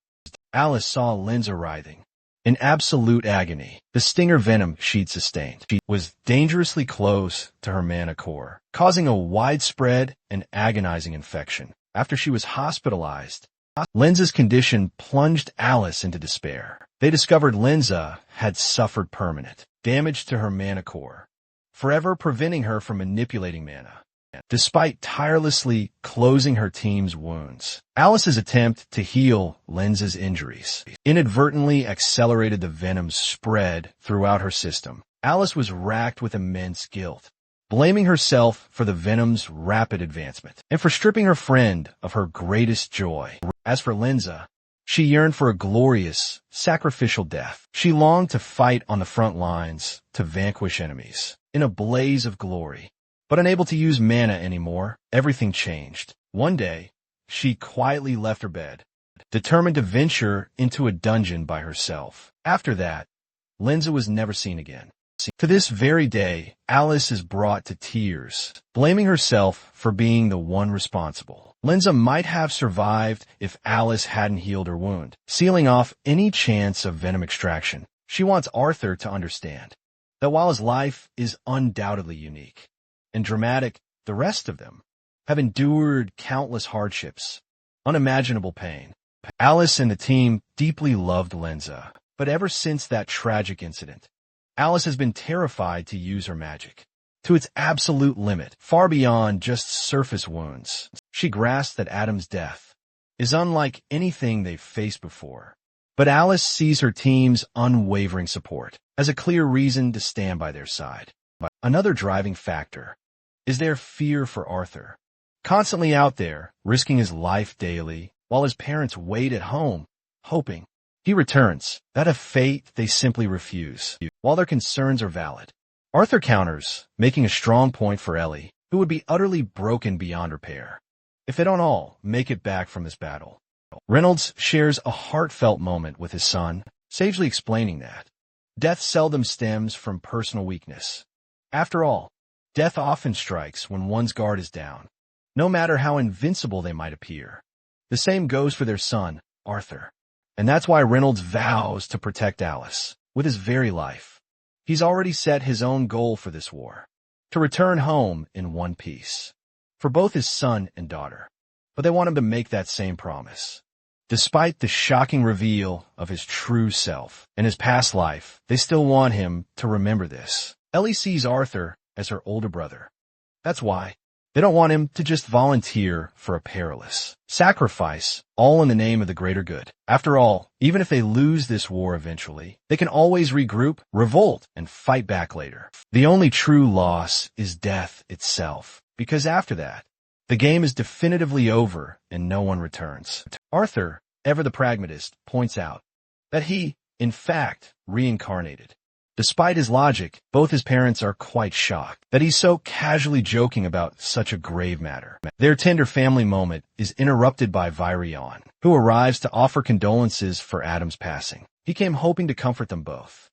Speaker 1: Alice saw Linza writhing in absolute agony. The stinger venom she'd sustained was dangerously close to her mana core, causing a widespread and agonizing infection. After she was hospitalized, Linza's condition plunged Alice into despair. They discovered Linza had suffered permanent damage to her mana core, forever preventing her from manipulating mana. Despite tirelessly closing her team's wounds, Alice's attempt to heal Linza's injuries inadvertently accelerated the venom's spread throughout her system. Alice was racked with immense guilt, blaming herself for the venom's rapid advancement and for stripping her friend of her greatest joy. As for Linza, she yearned for a glorious, sacrificial death. She longed to fight on the front lines to vanquish enemies in a blaze of glory. But unable to use mana anymore, everything changed. One day, she quietly left her bed, determined to venture into a dungeon by herself. After that, Linza was never seen again. To this very day, Alice is brought to tears, blaming herself for being the one responsible. Linza might have survived if Alice hadn't healed her wound, sealing off any chance of venom extraction. She wants Arthur to understand that while his life is undoubtedly unique and dramatic, the rest of them have endured countless hardships, unimaginable pain. Alice and the team deeply loved Linza, but ever since that tragic incident, Alice has been terrified to use her magic to its absolute limit, far beyond just surface wounds. She grasps that Adam's death is unlike anything they've faced before, but Alice sees her team's unwavering support as a clear reason to stand by their side. Another driving factor is their fear for Arthur, constantly out there, risking his life daily, while his parents wait at home, hoping he returns. That a fate they simply refuse. While their concerns are valid, Arthur counters, making a strong point for Ellie, who would be utterly broken beyond repair if they don't all make it back from this battle. Reynolds shares a heartfelt moment with his son, sagely explaining that death seldom stems from personal weakness. After all, death often strikes when one's guard is down, no matter how invincible they might appear. The same goes for their son, Arthur. And that's why Reynolds vows to protect Alice with his very life. He's already set his own goal for this war, to return home in one piece, for both his son and daughter. But they want him to make that same promise. Despite the shocking reveal of his true self and his past life, they still want him to remember this. Ellie sees Arthur as her older brother. That's why they don't want him to just volunteer for a perilous sacrifice, all in the name of the greater good. After all, even if they lose this war eventually, they can always regroup, revolt, and fight back later. The only true loss is death itself, because after that, the game is definitively over and no one returns. Arthur, ever the pragmatist, points out that he, in fact, reincarnated. Despite his logic, both his parents are quite shocked that he's so casually joking about such a grave matter. Their tender family moment is interrupted by Virion, who arrives to offer condolences for Adam's passing. He came hoping to comfort them both.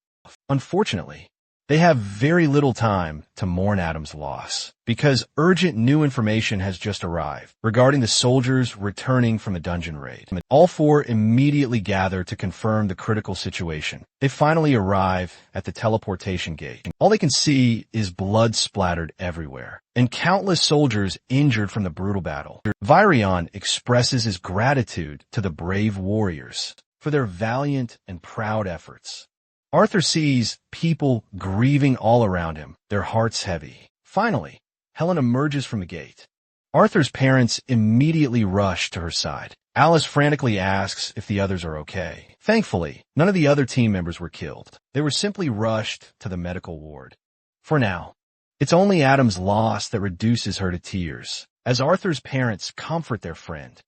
Speaker 1: Unfortunately, they have very little time to mourn Adam's loss, because urgent new information has just arrived regarding the soldiers returning from the dungeon raid. All four immediately gather to confirm the critical situation. They finally arrive at the teleportation gate. All they can see is blood splattered everywhere, and countless soldiers injured from the brutal battle. Virion expresses his gratitude to the brave warriors for their valiant and proud efforts. Arthur sees people grieving all around him, their hearts heavy. Finally, Helen emerges from the gate. Arthur's parents immediately rush to her side. Alice frantically asks if the others are okay. Thankfully, none of the other team members were killed. They were simply rushed to the medical ward. For now, it's only Adam's loss that reduces her to tears, as Arthur's parents comfort their friend.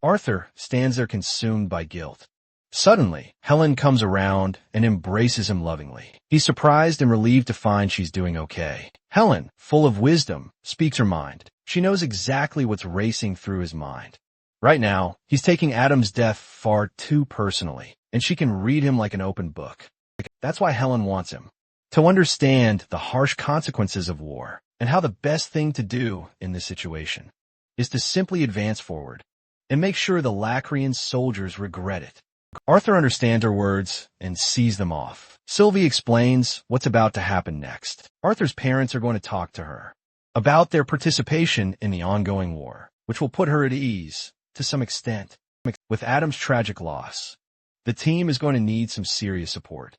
Speaker 1: Arthur stands there consumed by guilt. Suddenly, Helen comes around and embraces him lovingly. He's surprised and relieved to find she's doing okay. Helen, full of wisdom, speaks her mind. She knows exactly what's racing through his mind. Right now, he's taking Adam's death far too personally, and she can read him like an open book. That's why Helen wants him to understand the harsh consequences of war and how the best thing to do in this situation is to simply advance forward and make sure the Lacrian soldiers regret it. Arthur understands her words and sees them off. Sylvie explains what's about to happen next. Arthur's parents are going to talk to her about their participation in the ongoing war, which will put her at ease to some extent. With Adam's tragic loss, the team is going to need some serious support.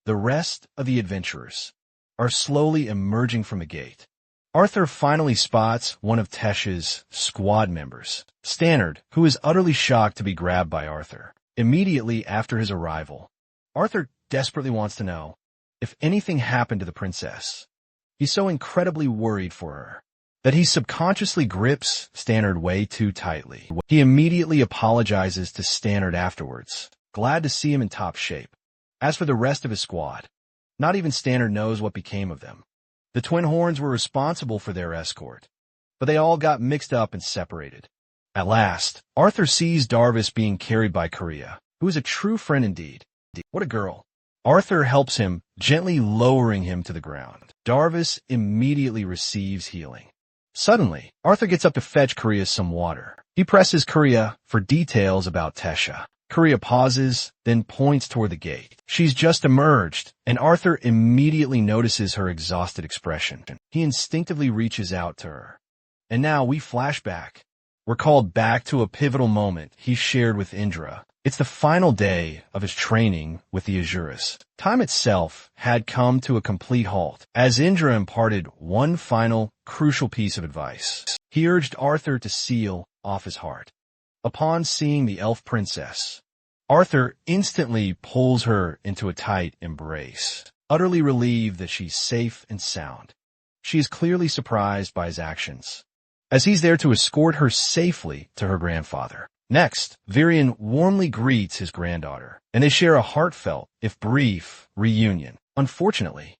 Speaker 1: The rest of the adventurers are slowly emerging from the gate. Arthur finally spots one of Tesh's squad members, Stannard, who is utterly shocked to be grabbed by Arthur. Immediately after his arrival, Arthur desperately wants to know if anything happened to the princess. He's so incredibly worried for her that he subconsciously grips Stannard way too tightly. He immediately apologizes to Stannard afterwards, glad to see him in top shape. As for the rest of his squad, not even Stannard knows what became of them. The Twin Horns were responsible for their escort, but they all got mixed up and separated. At last, Arthur sees Darvis being carried by Korea, who is a true friend indeed. What a girl. Arthur helps him, gently lowering him to the ground. Darvis immediately receives healing. Suddenly, Arthur gets up to fetch Korea some water. He presses Korea for details about Tesha. Korea pauses, then points toward the gate. She's just emerged, and Arthur immediately notices her exhausted expression. He instinctively reaches out to her. And now we flash back. We're called back to a pivotal moment he shared with Indra. It's the final day of his training with the Azuras. Time itself had come to a complete halt, as Indra imparted one final, crucial piece of advice. He urged Arthur to seal off his heart. Upon seeing the elf princess, Arthur instantly pulls her into a tight embrace, utterly relieved that she's safe and sound. She is clearly surprised by his actions, as he's there to escort her safely to her grandfather. Next, Virian warmly greets his granddaughter, and they share a heartfelt, if brief, reunion. Unfortunately,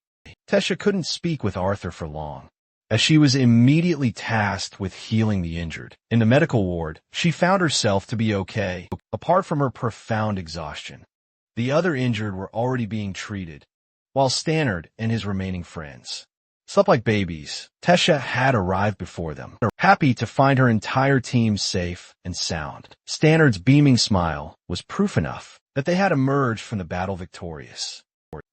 Speaker 1: Tesha couldn't speak with Arthur for long, as she was immediately tasked with healing the injured. In the medical ward, she found herself to be okay, apart from her profound exhaustion. The other injured were already being treated, while Stannard and his remaining friends slept like babies. Tesha had arrived before them, happy to find her entire team safe and sound. Stannard's beaming smile was proof enough that they had emerged from the battle victorious.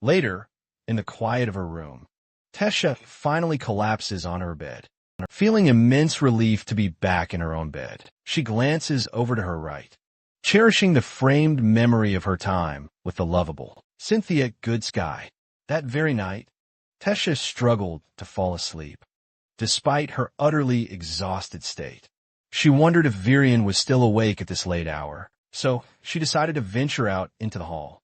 Speaker 1: Later, in the quiet of her room, Tesha finally collapses on her bed. Feeling immense relief to be back in her own bed, she glances over to her right, cherishing the framed memory of her time with the lovable Cynthia Goodsky. That very night, Tesha struggled to fall asleep, despite her utterly exhausted state. She wondered if Virian was still awake at this late hour, so she decided to venture out into the hall,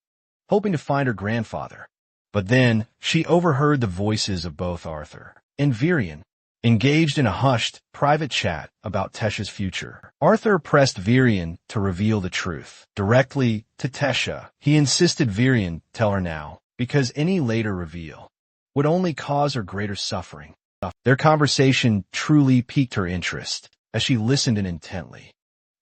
Speaker 1: hoping to find her grandfather. But then she overheard the voices of both Arthur and Virian, engaged in a hushed, private chat about Tesha's future. Arthur pressed Virian to reveal the truth directly to Tesha. He insisted Virian tell her now, because any later reveal would only cause her greater suffering. Their conversation truly piqued her interest, as she listened in intently.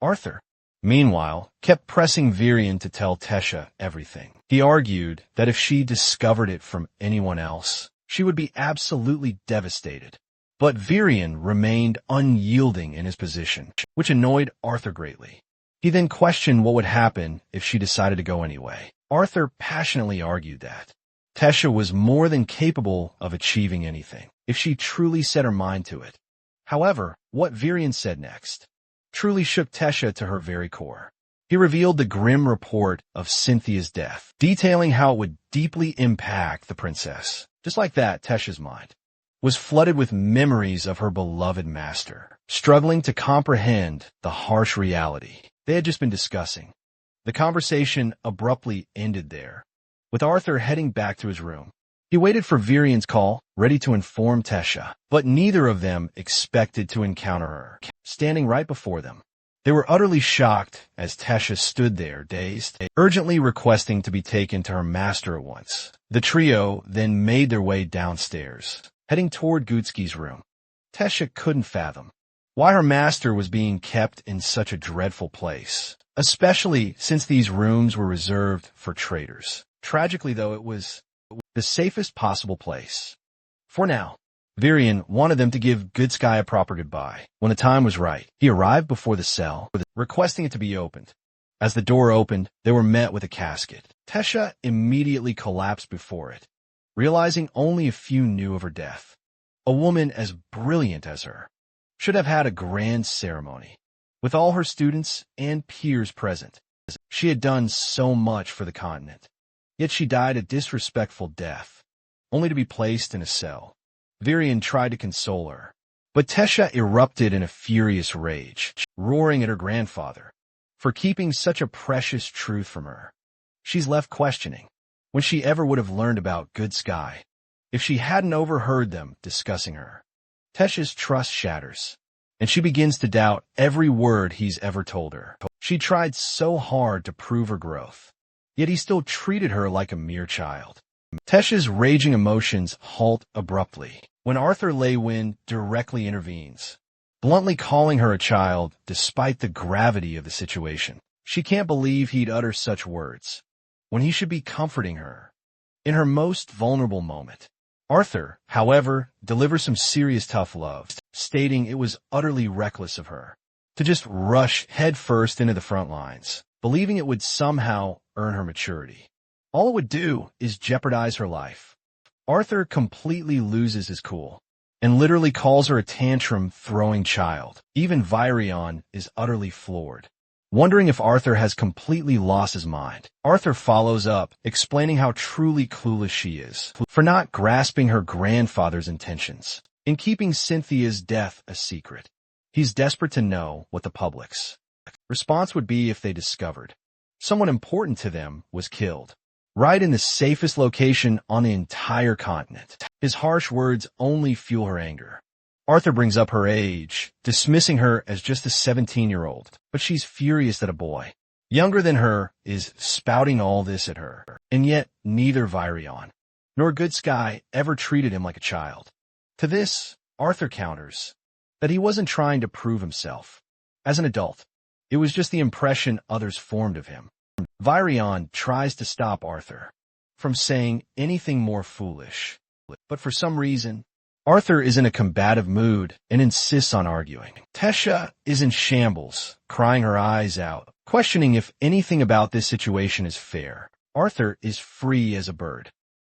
Speaker 1: Arthur, meanwhile, kept pressing Virian to tell Tesha everything. He argued that if she discovered it from anyone else, she would be absolutely devastated. But Virian remained unyielding in his position, which annoyed Arthur greatly. He then questioned what would happen if she decided to go anyway. Arthur passionately argued that Tesha was more than capable of achieving anything, if she truly set her mind to it. However, what Virian said next truly shook Tesha to her very core. He revealed the grim report of Cynthia's death, detailing how it would deeply impact the princess. Just like that, Tesha's mind was flooded with memories of her beloved master, struggling to comprehend the harsh reality they had just been discussing. The conversation abruptly ended there, with Arthur heading back to his room. He waited for Virian's call, ready to inform Tesha, but neither of them expected to encounter her, standing right before them. They were utterly shocked as Tesha stood there, dazed, urgently requesting to be taken to her master at once. The trio then made their way downstairs, heading toward Goodsky's room. Tesha couldn't fathom why her master was being kept in such a dreadful place, especially since these rooms were reserved for traitors. Tragically, though, it was the safest possible place. For now, Virian wanted them to give Goodsky a proper goodbye. When the time was right, he arrived before the cell, requesting it to be opened. As the door opened, they were met with a casket. Tesha immediately collapsed before it, realizing only a few knew of her death. A woman as brilliant as her should have had a grand ceremony. with all her students and peers present. She had done so much for the continent, yet she died a disrespectful death, only to be placed in a cell. Virion tried to console her, but Tesha erupted in a furious rage, roaring at her grandfather for keeping such a precious truth from her. She's left questioning when she ever would have learned about Good Sky if she hadn't overheard them discussing her. Tesha's trust shatters, and she begins to doubt every word he's ever told her. She tried so hard to prove her growth, yet he still treated her like a mere child. Tesha's raging emotions halt abruptly when Arthur Leywin directly intervenes, bluntly calling her a child despite the gravity of the situation. She can't believe he'd utter such words when he should be comforting her in her most vulnerable moment. Arthur, however, delivers some serious tough love, stating it was utterly reckless of her to just rush headfirst into the front lines, believing it would somehow earn her maturity. All it would do is jeopardize her life. Arthur completely loses his cool and literally calls her a tantrum-throwing child. Even Virion is utterly floored, wondering if Arthur has completely lost his mind. Arthur follows up, explaining how truly clueless she is for not grasping her grandfather's intentions in keeping Cynthia's death a secret. He's desperate to know what the public's response would be if they discovered someone important to them was killed, right in the safest location on the entire continent. His harsh words only fuel her anger. Arthur brings up her age, dismissing her as just a 17-year-old, but she's furious that a boy younger than her is spouting all this at her. And yet, neither Virion nor Good Sky ever treated him like a child. To this, Arthur counters that he wasn't trying to prove himself as an adult. It was just the impression others formed of him. Virion tries to stop Arthur from saying anything more foolish, but for some reason, Arthur is in a combative mood and insists on arguing. Tesha is in shambles, crying her eyes out, questioning if anything about this situation is fair. Arthur is free as a bird,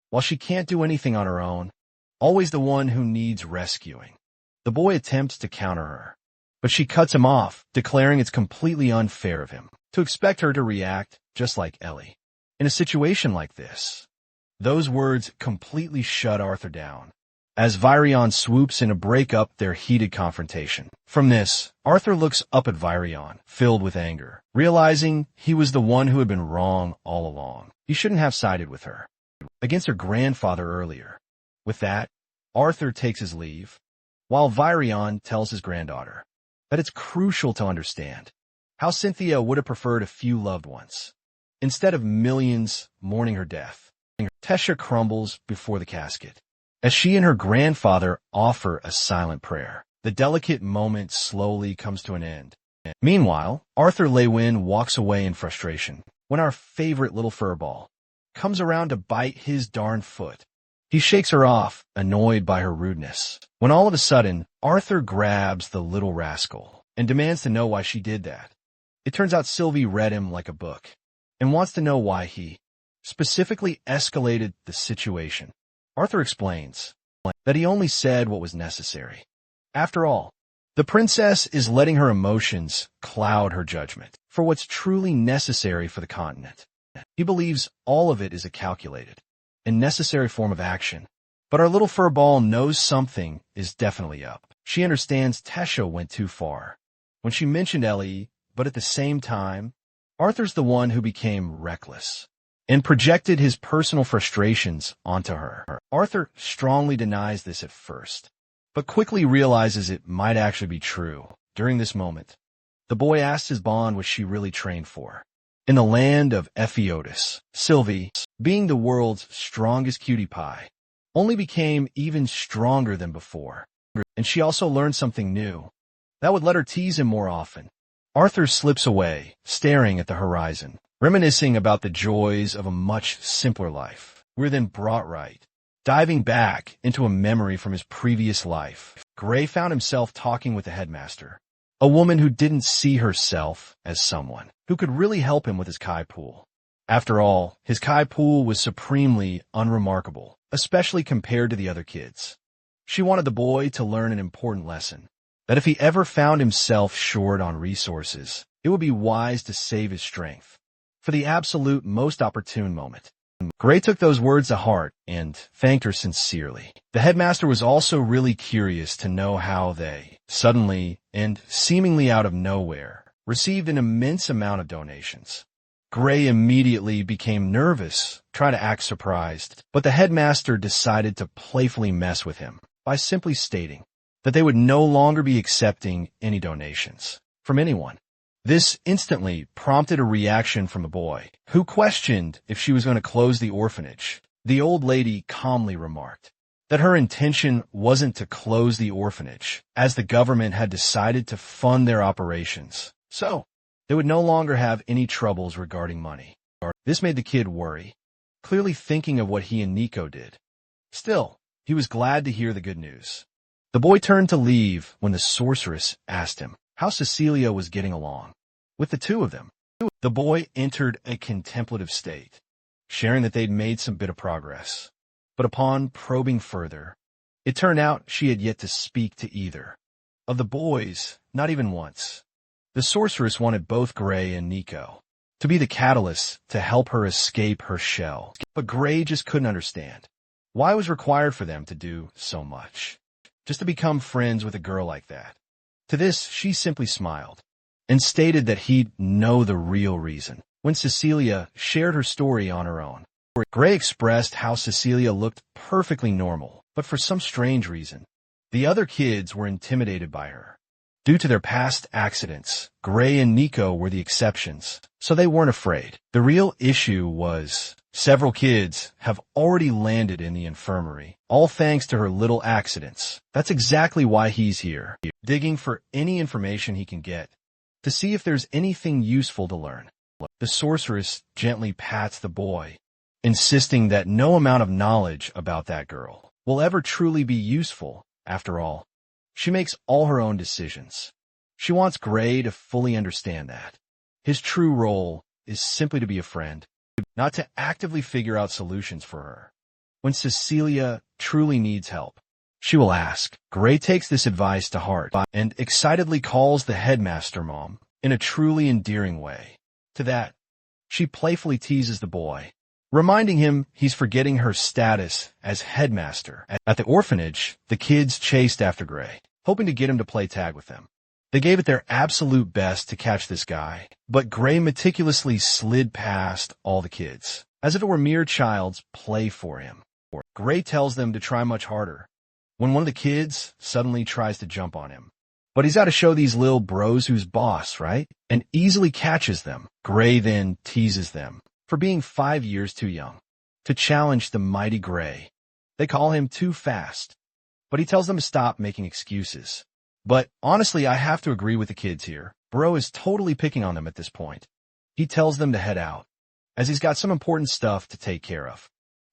Speaker 1: while she can't do anything on her own, always the one who needs rescuing. The boy attempts to counter her, but she cuts him off, declaring it's completely unfair of him to expect her to react just like Ellie. In a situation like this, those words completely shut Arthur down, as Virion swoops in to break up their heated confrontation. From this, Arthur looks up at Virion, filled with anger, realizing he was the one who had been wrong all along. He shouldn't have sided with her against her grandfather earlier. With that, Arthur takes his leave, while Virion tells his granddaughter that it's crucial to understand how Cynthia would have preferred a few loved ones, instead of millions mourning her death. Tesha crumbles before the casket, as she and her grandfather offer a silent prayer. The delicate moment slowly comes to an end. Meanwhile, Arthur Leywin walks away in frustration when our favorite little furball comes around to bite his darn foot. He shakes her off, annoyed by her rudeness, when all of a sudden, Arthur grabs the little rascal and demands to know why she did that. It turns out Sylvie read him like a book and wants to know why he specifically escalated the situation. Arthur explains that he only said what was necessary. After all, the princess is letting her emotions cloud her judgment for what's truly necessary for the continent. He believes all of it is a calculated and necessary form of action. But our little furball knows something is definitely up. She understands Tesha went too far when she mentioned Ellie, but at the same time, Arthur's the one who became reckless and projected his personal frustrations onto her. Arthur strongly denies this at first, but quickly realizes it might actually be true. During this moment, the boy asks his bond what she really trained for. In the land of Ephiotis, Sylvie, being the world's strongest cutie pie, only became even stronger than before. And she also learned something new that would let her tease him more often. Arthur slips away, staring at the horizon, reminiscing about the joys of a much simpler life. We're then brought right, diving back into a memory from his previous life. Gray found himself talking with the headmaster, a woman who didn't see herself as someone who could really help him with his Kai pool. After all, his Kai pool was supremely unremarkable, especially compared to the other kids. She wanted the boy to learn an important lesson that if he ever found himself short on resources, it would be wise to save his strength for the absolute most opportune moment. Gray took those words to heart and thanked her sincerely. The headmaster was also really curious to know how they, suddenly and seemingly out of nowhere, received an immense amount of donations. Gray immediately became nervous, tried to act surprised, but the headmaster decided to playfully mess with him by simply stating that they would no longer be accepting any donations from anyone. This instantly prompted a reaction from the boy, who questioned if she was going to close the orphanage. The old lady calmly remarked that her intention wasn't to close the orphanage, as the government had decided to fund their operations, so they would no longer have any troubles regarding money. This made the kid worry, clearly thinking of what he and Nico did. Still, he was glad to hear the good news. The boy turned to leave when the sorceress asked him how Cecilia was getting along with the two of them. The boy entered a contemplative state, sharing that they'd made some bit of progress. But upon probing further, it turned out she had yet to speak to either of the boys, not even once. The sorceress wanted both Gray and Nico to be the catalyst to help her escape her shell. But Gray just couldn't understand why it was required for them to do so much, just to become friends with a girl like that. To this, she simply smiled and stated that he'd know the real reason when Cecilia shared her story on her own. Gray expressed how Cecilia looked perfectly normal, but for some strange reason, the other kids were intimidated by her. Due to their past accidents, Gray and Nico were the exceptions, so they weren't afraid. The real issue was several kids have already landed in the infirmary, all thanks to her little accidents. That's exactly why he's here, digging for any information he can get to see if there's anything useful to learn. The sorceress gently pats the boy, insisting that no amount of knowledge about that girl will ever truly be useful. After all, she makes all her own decisions. She wants Gray to fully understand that his true role is simply to be a friend, not to actively figure out solutions for her. When Cecilia truly needs help, she will ask. Gray takes this advice to heart and excitedly calls the headmaster mom in a truly endearing way. To that, she playfully teases the boy, reminding him he's forgetting her status as headmaster. At the orphanage, the kids chased after Gray, hoping to get him to play tag with them. They gave it their absolute best to catch this guy, but Gray meticulously slid past all the kids, as if it were mere child's play for him. Gray tells them to try much harder, when one of the kids suddenly tries to jump on him. But he's got to show these little bros who's boss, right? And easily catches them. Gray then teases them for being 5 years too young to challenge the mighty Gray. They call him too fast, but he tells them to stop making excuses. But honestly, I have to agree with the kids here. Bro is totally picking on them at this point. He tells them to head out, as he's got some important stuff to take care of.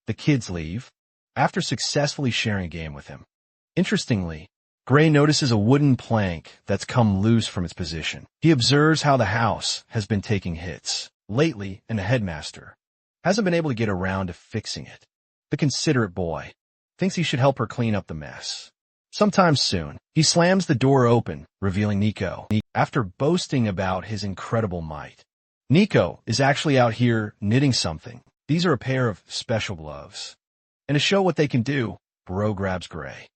Speaker 1: The kids leave, after successfully sharing a game with him. Interestingly, Gray notices a wooden plank that's come loose from its position. He observes how the house has been taking hits lately, and the headmaster hasn't been able to get around to fixing it. The considerate boy thinks he should help her clean up the mess. Sometime soon, he slams the door open, revealing Nico. After boasting about his incredible might, Nico is actually out here knitting something. These are a pair of special gloves. And to show what they can do, Bro grabs Gray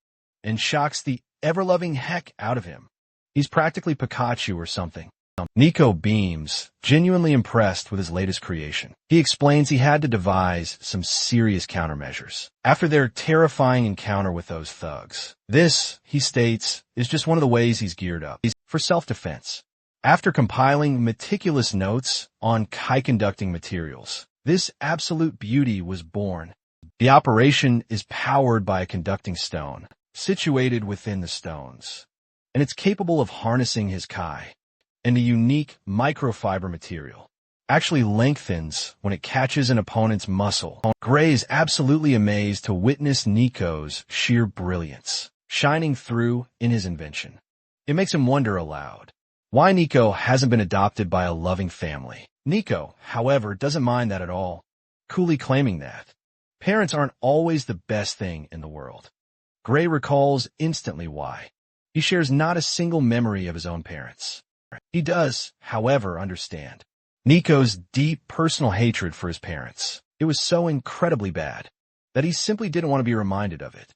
Speaker 1: and shocks the ever-loving heck out of him. He's practically Pikachu or something. Nico beams, genuinely impressed with his latest creation. He explains he had to devise some serious countermeasures after their terrifying encounter with those thugs. This, he states, is just one of the ways he's geared up for self-defense. After compiling meticulous notes on high-conducting materials, this absolute beauty was born. The operation is powered by a conducting stone situated within the stones, and it's capable of harnessing his kai. And a unique microfiber material actually lengthens when it catches an opponent's muscle. Gray is absolutely amazed to witness Nico's sheer brilliance shining through in his invention. It makes him wonder aloud why Nico hasn't been adopted by a loving family. Nico, however, doesn't mind that at all, coolly claiming that parents aren't always the best thing in the world. Gray recalls instantly why. He shares not a single memory of his own parents. He does, however, understand Nico's deep personal hatred for his parents. It was so incredibly bad that he simply didn't want to be reminded of it.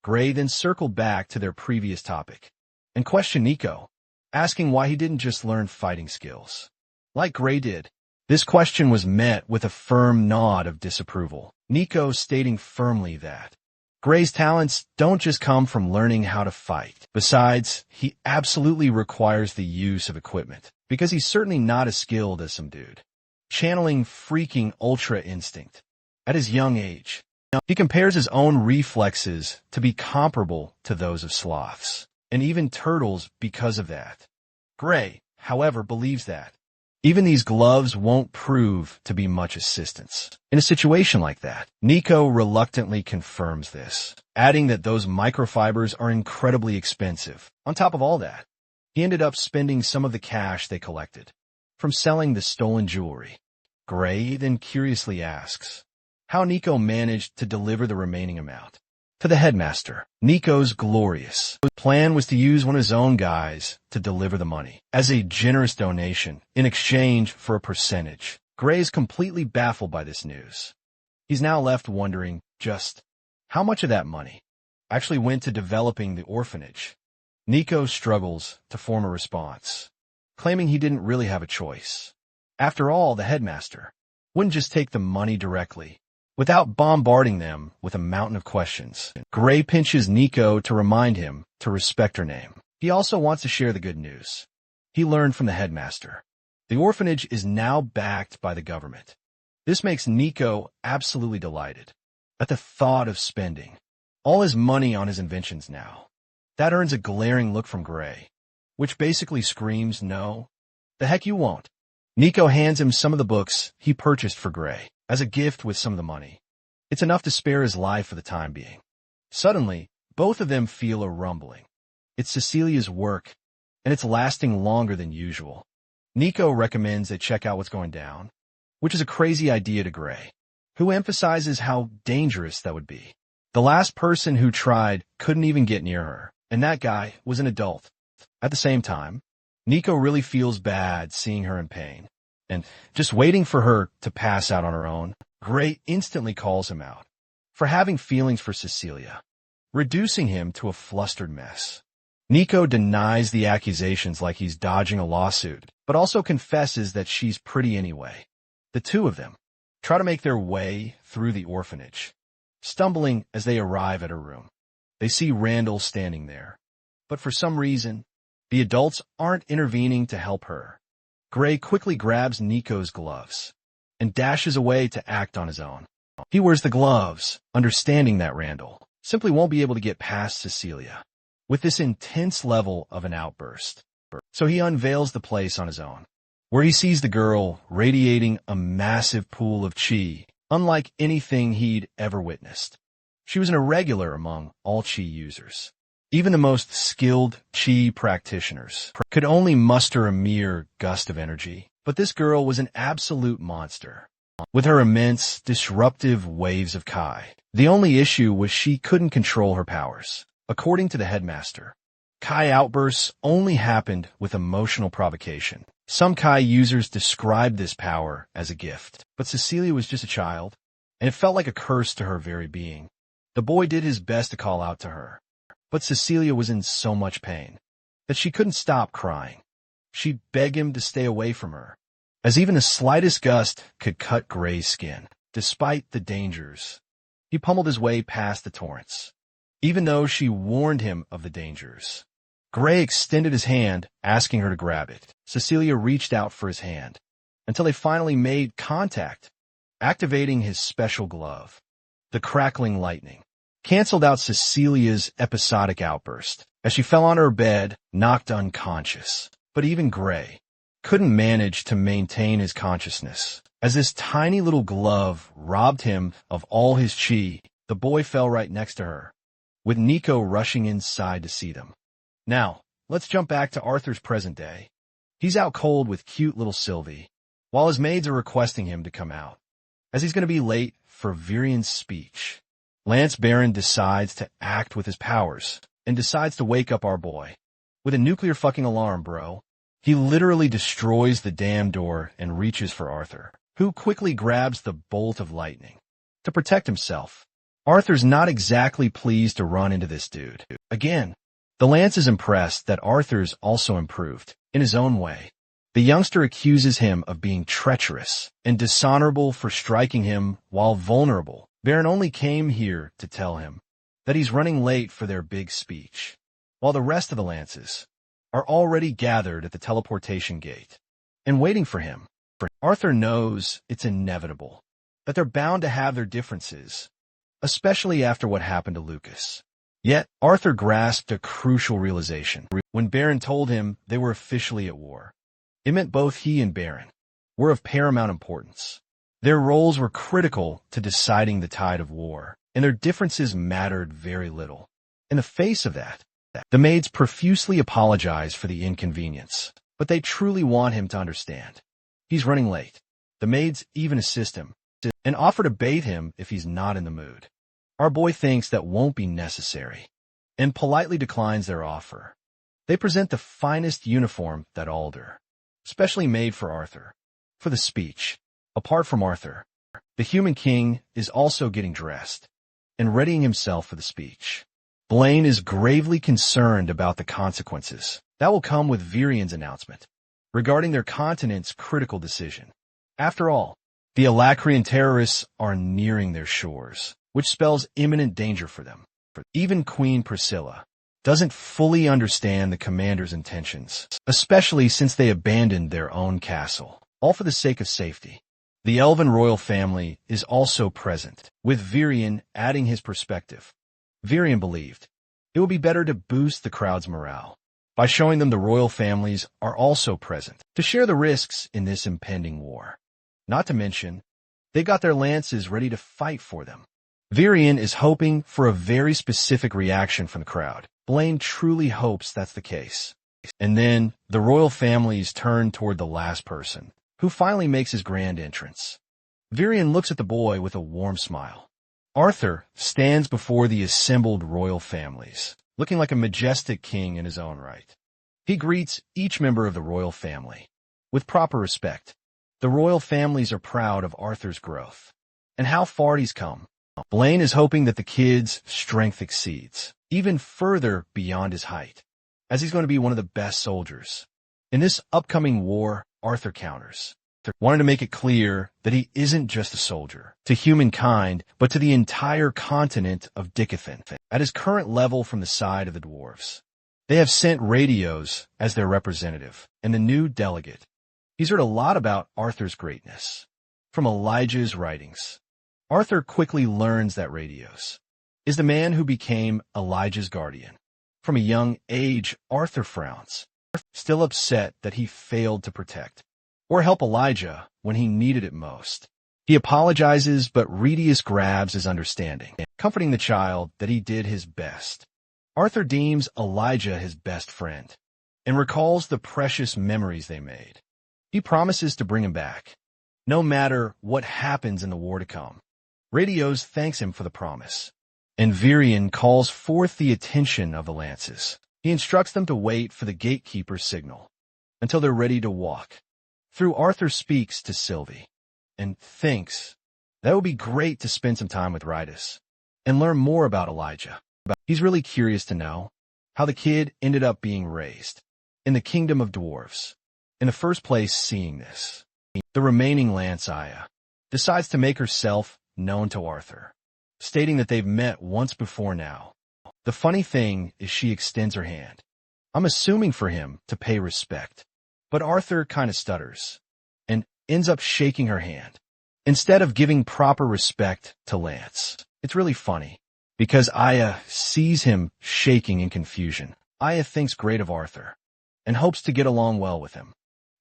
Speaker 1: Gray then circled back to their previous topic and questioned Nico, asking why he didn't just learn fighting skills like Gray did. This question was met with a firm nod of disapproval, Nico stating firmly that Gray's talents don't just come from learning how to fight. Besides, he absolutely requires the use of equipment, because he's certainly not as skilled as some dude channeling freaking ultra instinct. At his young age, he compares his own reflexes to be comparable to those of sloths, and even turtles because of that. Gray, however, believes that even these gloves won't prove to be much assistance in a situation like that. Nico reluctantly confirms this, adding that those microfibers are incredibly expensive. On top of all that, he ended up spending some of the cash they collected from selling the stolen jewelry. Gray then curiously asks how Nico managed to deliver the remaining amount to the headmaster. Nico's glorious plan was to use one of his own guys to deliver the money as a generous donation in exchange for a percentage. Gray is completely baffled by this news. He's now left wondering just how much of that money actually went to developing the orphanage. Nico struggles to form a response, claiming he didn't really have a choice. After all, the headmaster wouldn't just take the money directly without bombarding them with a mountain of questions. Gray pinches Nico to remind him to respect her name. He also wants to share the good news he learned from the headmaster. The orphanage is now backed by the government. This makes Nico absolutely delighted at the thought of spending all his money on his inventions now. That earns a glaring look from Gray, which basically screams, no, the heck you won't. Nico hands him some of the books he purchased for Gray as a gift with some of the money. It's enough to spare his life for the time being. Suddenly, both of them feel a rumbling. It's Cecilia's work, and it's lasting longer than usual. Nico recommends they check out what's going down, which is a crazy idea to Gray, who emphasizes how dangerous that would be. The last person who tried couldn't even get near her, and that guy was an adult. At the same time, Nico really feels bad seeing her in pain, and just waiting for her to pass out on her own. Gray instantly calls him out for having feelings for Cecilia, reducing him to a flustered mess. Nico denies the accusations like he's dodging a lawsuit, but also confesses that she's pretty anyway. The two of them try to make their way through the orphanage, stumbling as they arrive at her room. They see Randall standing there, but for some reason, the adults aren't intervening to help her. Gray quickly grabs Nico's gloves and dashes away to act on his own. He wears the gloves, understanding that Randall simply won't be able to get past Cecilia with this intense level of an outburst. So he unveils the place on his own, where he sees the girl radiating a massive pool of chi, unlike anything he'd ever witnessed. She was an irregular among all chi users. Even the most skilled chi practitioners could only muster a mere gust of energy, but this girl was an absolute monster, with her immense, disruptive waves of Kai. The only issue was she couldn't control her powers. According to the headmaster, Kai outbursts only happened with emotional provocation. Some Kai users described this power as a gift, but Cecilia was just a child, and it felt like a curse to her very being. The boy did his best to call out to her, but Cecilia was in so much pain that she couldn't stop crying. She'd beg him to stay away from her, as even the slightest gust could cut Gray's skin. Despite the dangers, he pummeled his way past the torrents. Even though she warned him of the dangers, Gray extended his hand, asking her to grab it. Cecilia reached out for his hand until they finally made contact, activating his special glove. The crackling lightning canceled out Cecilia's episodic outburst as she fell on her bed, knocked unconscious. But even Gray couldn't manage to maintain his consciousness. As this tiny little glove robbed him of all his chi, the boy fell right next to her, with Nico rushing inside to see them. Now, let's jump back to Arthur's present day. He's out cold with cute little Sylvie, while his maids are requesting him to come out, as he's going to be late for Virian's speech. Lance Baron decides to act with his powers and decides to wake up our boy. With a nuclear fucking alarm, bro. He literally destroys the damn door and reaches for Arthur, who quickly grabs the bolt of lightning. To protect himself, Arthur's not exactly pleased to run into this dude. Again, the Lance is impressed that Arthur's also improved, in his own way. The youngster accuses him of being treacherous and dishonorable for striking him while vulnerable. Baron only came here to tell him that he's running late for their big speech, while the rest of the Lances are already gathered at the teleportation gate and waiting for him. Arthur knows it's inevitable, that they're bound to have their differences, especially after what happened to Lucas. Yet, Arthur grasped a crucial realization when Baron told him they were officially at war. It meant both he and Baron were of paramount importance. Their roles were critical to deciding the tide of war, and their differences mattered very little. In the face of that, the maids profusely apologize for the inconvenience, but they truly want him to understand. He's running late. The maids even assist him and offer to bathe him if he's not in the mood. Our boy thinks that won't be necessary and politely declines their offer. They present the finest uniform that Alder, specially made for Arthur, for the speech. Apart from Arthur, the human king is also getting dressed and readying himself for the speech. Blaine is gravely concerned about the consequences that will come with Virian's announcement regarding their continent's critical decision. After all, the Alacrian terrorists are nearing their shores, which spells imminent danger for them. Even Queen Priscilla doesn't fully understand the commander's intentions, especially since they abandoned their own castle, all for the sake of safety. The Elven royal family is also present, with Virian adding his perspective. Virian believed it would be better to boost the crowd's morale by showing them the royal families are also present to share the risks in this impending war. Not to mention, they got their lances ready to fight for them. Virian is hoping for a very specific reaction from the crowd. Blaine truly hopes that's the case. And then the royal families turn toward the last person, who finally makes his grand entrance. Virian looks at the boy with a warm smile. Arthur stands before the assembled royal families, looking like a majestic king in his own right. He greets each member of the royal family with proper respect. The royal families are proud of Arthur's growth and how far he's come. Blaine is hoping that the kid's strength exceeds even further beyond his height, as he's going to be one of the best soldiers. In this upcoming war, Arthur counters, wanted to make it clear that he isn't just a soldier to humankind, but to the entire continent of Dickathon, at his current level from the side of the dwarves. They have sent radios as their representative, and the new delegate. He's heard a lot about Arthur's greatness from Elijah's writings. Arthur quickly learns that Radios is the man who became Elijah's guardian. From a young age, Arthur frowns, still upset that he failed to protect or help Elijah when he needed it most. He apologizes, but Radius grabs his understanding, comforting the child that he did his best. Arthur deems Elijah his best friend and recalls the precious memories they made. He promises to bring him back, no matter what happens in the war to come. Radios thanks him for the promise, and Virian calls forth the attention of the lances. He instructs them to wait for the gatekeeper's signal until they're ready to walk. Through Arthur speaks to Sylvie and thinks that would be great to spend some time with Rydus and learn more about Elijah. He's really curious to know how the kid ended up being raised in the kingdom of dwarves. In the first place, seeing this, the remaining Lance Aya decides to make herself known to Arthur, stating that they've met once before now. The funny thing is she extends her hand. I'm assuming for him to pay respect, but Arthur kind of stutters and ends up shaking her hand instead of giving proper respect to Lance. It's really funny because Aya sees him shaking in confusion. Aya thinks great of Arthur and hopes to get along well with him,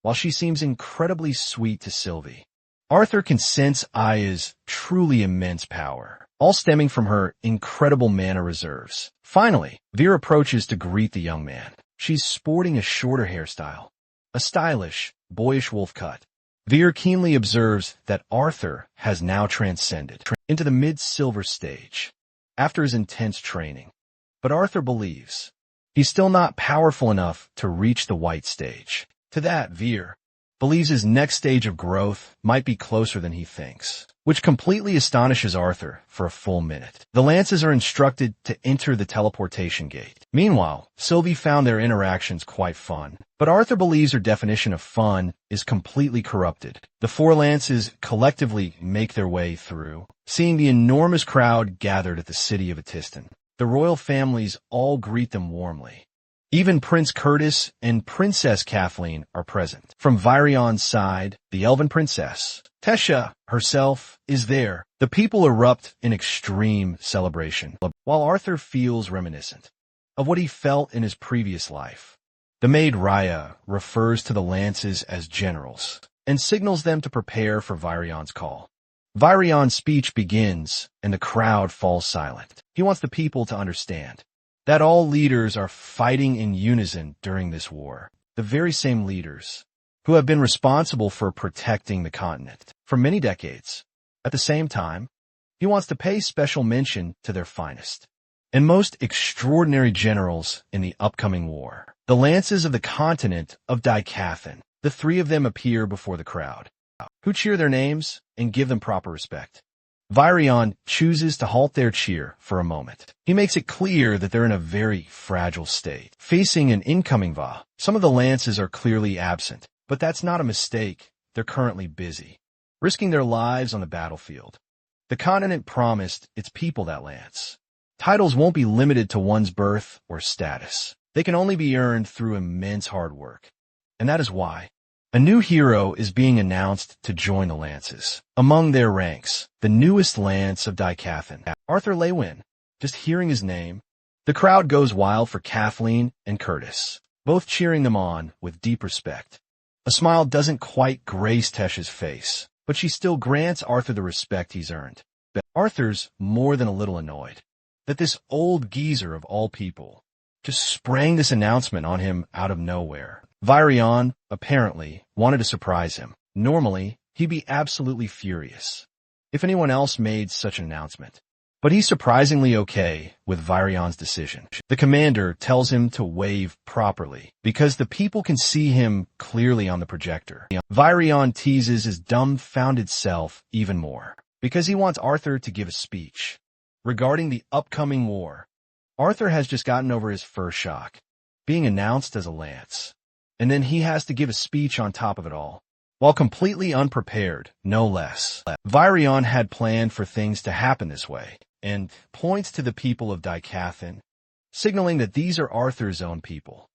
Speaker 1: while she seems incredibly sweet to Sylvie. Arthur can sense Aya's truly immense power, all stemming from her incredible mana reserves. Finally, Veer approaches to greet the young man. She's sporting a shorter hairstyle, a stylish, boyish wolf cut. Veer keenly observes that Arthur has now transcended into the mid-silver stage after his intense training. But Arthur believes he's still not powerful enough to reach the white stage. To that, Veer believes his next stage of growth might be closer than he thinks, which completely astonishes Arthur for a full minute. The Lances are instructed to enter the teleportation gate. Meanwhile, Sylvie found their interactions quite fun, but Arthur believes her definition of fun is completely corrupted. The four Lances collectively make their way through, seeing the enormous crowd gathered at the city of Atiston. The royal families all greet them warmly. Even Prince Curtis and Princess Kathleen are present. From Virion's side, the elven princess, Tesha herself, is there. The people erupt in extreme celebration, while Arthur feels reminiscent of what he felt in his previous life. The maid Raya refers to the Lances as generals and signals them to prepare for Virion's call. Virion's speech begins, and the crowd falls silent. He wants the people to understand that all leaders are fighting in unison during this war, the very same leaders who have been responsible for protecting the continent for many decades. At the same time, he wants to pay special mention to their finest and most extraordinary generals in the upcoming war, the Lances of the continent of Dicathan. The three of them appear before the crowd, who cheer their names and give them proper respect. Virion chooses to halt their cheer for a moment. He makes it clear that they're in a very fragile state, facing an incoming Va. Some of the Lances are clearly absent, but that's not a mistake. They're currently busy, risking their lives on the battlefield. The continent promised its people that lance. Titles won't be limited to one's birth or status. They can only be earned through immense hard work. And that is why a new hero is being announced to join the Lances. Among their ranks, the newest Lance of Dicathan, Arthur Lewin. Just hearing his name, the crowd goes wild for Kathleen and Curtis, both cheering them on with deep respect. A smile doesn't quite grace Tesha's face, but she still grants Arthur the respect he's earned. But Arthur's more than a little annoyed that this old geezer of all people just sprang this announcement on him out of nowhere. Virion, apparently, wanted to surprise him. Normally, he'd be absolutely furious if anyone else made such an announcement. But he's surprisingly okay with Virion's decision. The commander tells him to wave properly because the people can see him clearly on the projector. Virion teases his dumbfounded self even more because he wants Arthur to give a speech regarding the upcoming war. Arthur has just gotten over his first shock, being announced as a Lance. And then he has to give a speech on top of it all, while completely unprepared, no less. Virion had planned for things to happen this way, and points to the people of Dicathan, signaling that these are Arthur's own people,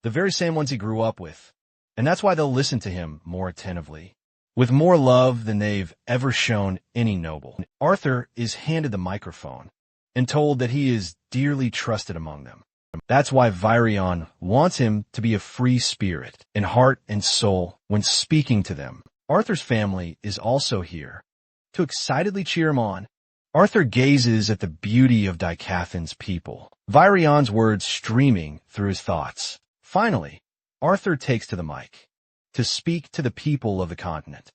Speaker 1: the very same ones he grew up with, and that's why they'll listen to him more attentively, with more love than they've ever shown any noble. Arthur is handed the microphone and told that he is dearly trusted among them. That's why Virion wants him to be a free spirit in heart and soul when speaking to them. Arthur's family is also here to excitedly cheer him on. Arthur gazes at the beauty of Dicathan's people, Virion's words streaming through his thoughts. Finally, Arthur takes to the mic to speak to the people of the continent,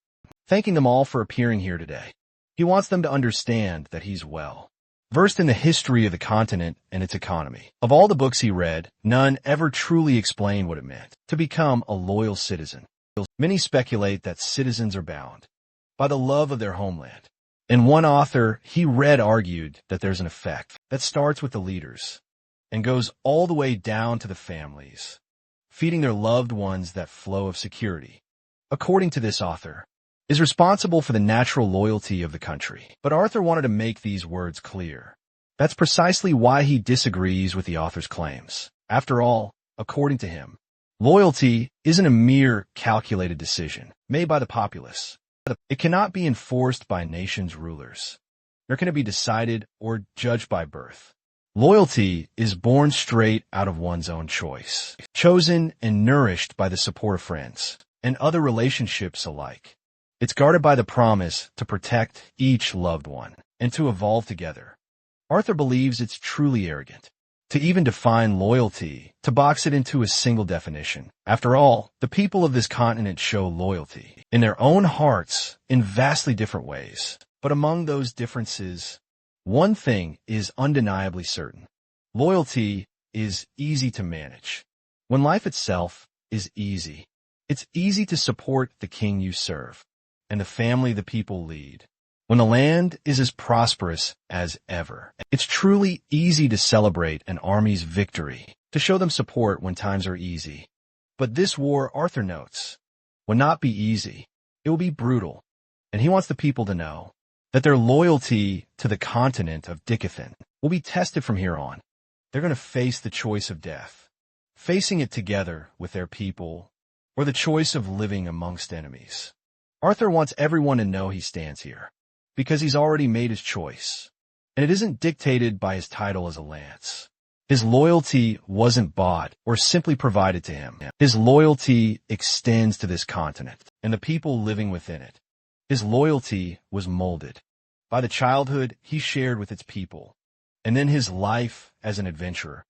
Speaker 1: thanking them all for appearing here today. He wants them to understand that he's well versed in the history of the continent and its economy. Of all the books he read, none ever truly explained what it meant to become a loyal citizen. Many speculate that citizens are bound by the love of their homeland. And one author he read argued that there's an effect that starts with the leaders and goes all the way down to the families, feeding their loved ones that flow of security. According to this author, is responsible for the natural loyalty of the country. But Arthur wanted to make these words clear. That's precisely why he disagrees with the author's claims. After all, according to him, loyalty isn't a mere calculated decision made by the populace. It cannot be enforced by nations' rulers, nor can it be decided or judged by birth. Loyalty is born straight out of one's own choice, chosen and nourished by the support of friends and other relationships alike. It's guarded by the promise to protect each loved one and to evolve together. Arthur believes it's truly arrogant to even define loyalty, to box it into a single definition. After all, the people of this continent show loyalty in their own hearts in vastly different ways. But among those differences, one thing is undeniably certain. Loyalty is easy to manage. When life itself is easy, it's easy to support the king you serve and the family the people lead. When the land is as prosperous as ever, it's truly easy to celebrate an army's victory, to show them support when times are easy. But this war, Arthur notes, will not be easy. It will be brutal, and he wants the people to know that their loyalty to the continent of Dicathan will be tested from here on. They're going to face the choice of death, facing it together with their people, or the choice of living amongst enemies. Arthur wants everyone to know he stands here, because he's already made his choice, and it isn't dictated by his title as a lance. His loyalty wasn't bought or simply provided to him. His loyalty extends to this continent and the people living within it. His loyalty was molded by the childhood he shared with its people, and then his life as an adventurer,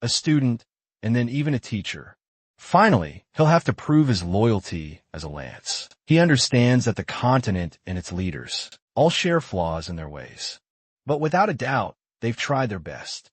Speaker 1: a student, and then even a teacher. Finally, he'll have to prove his loyalty as a lance. He understands that the continent and its leaders all share flaws in their ways. But without a doubt, they've tried their best,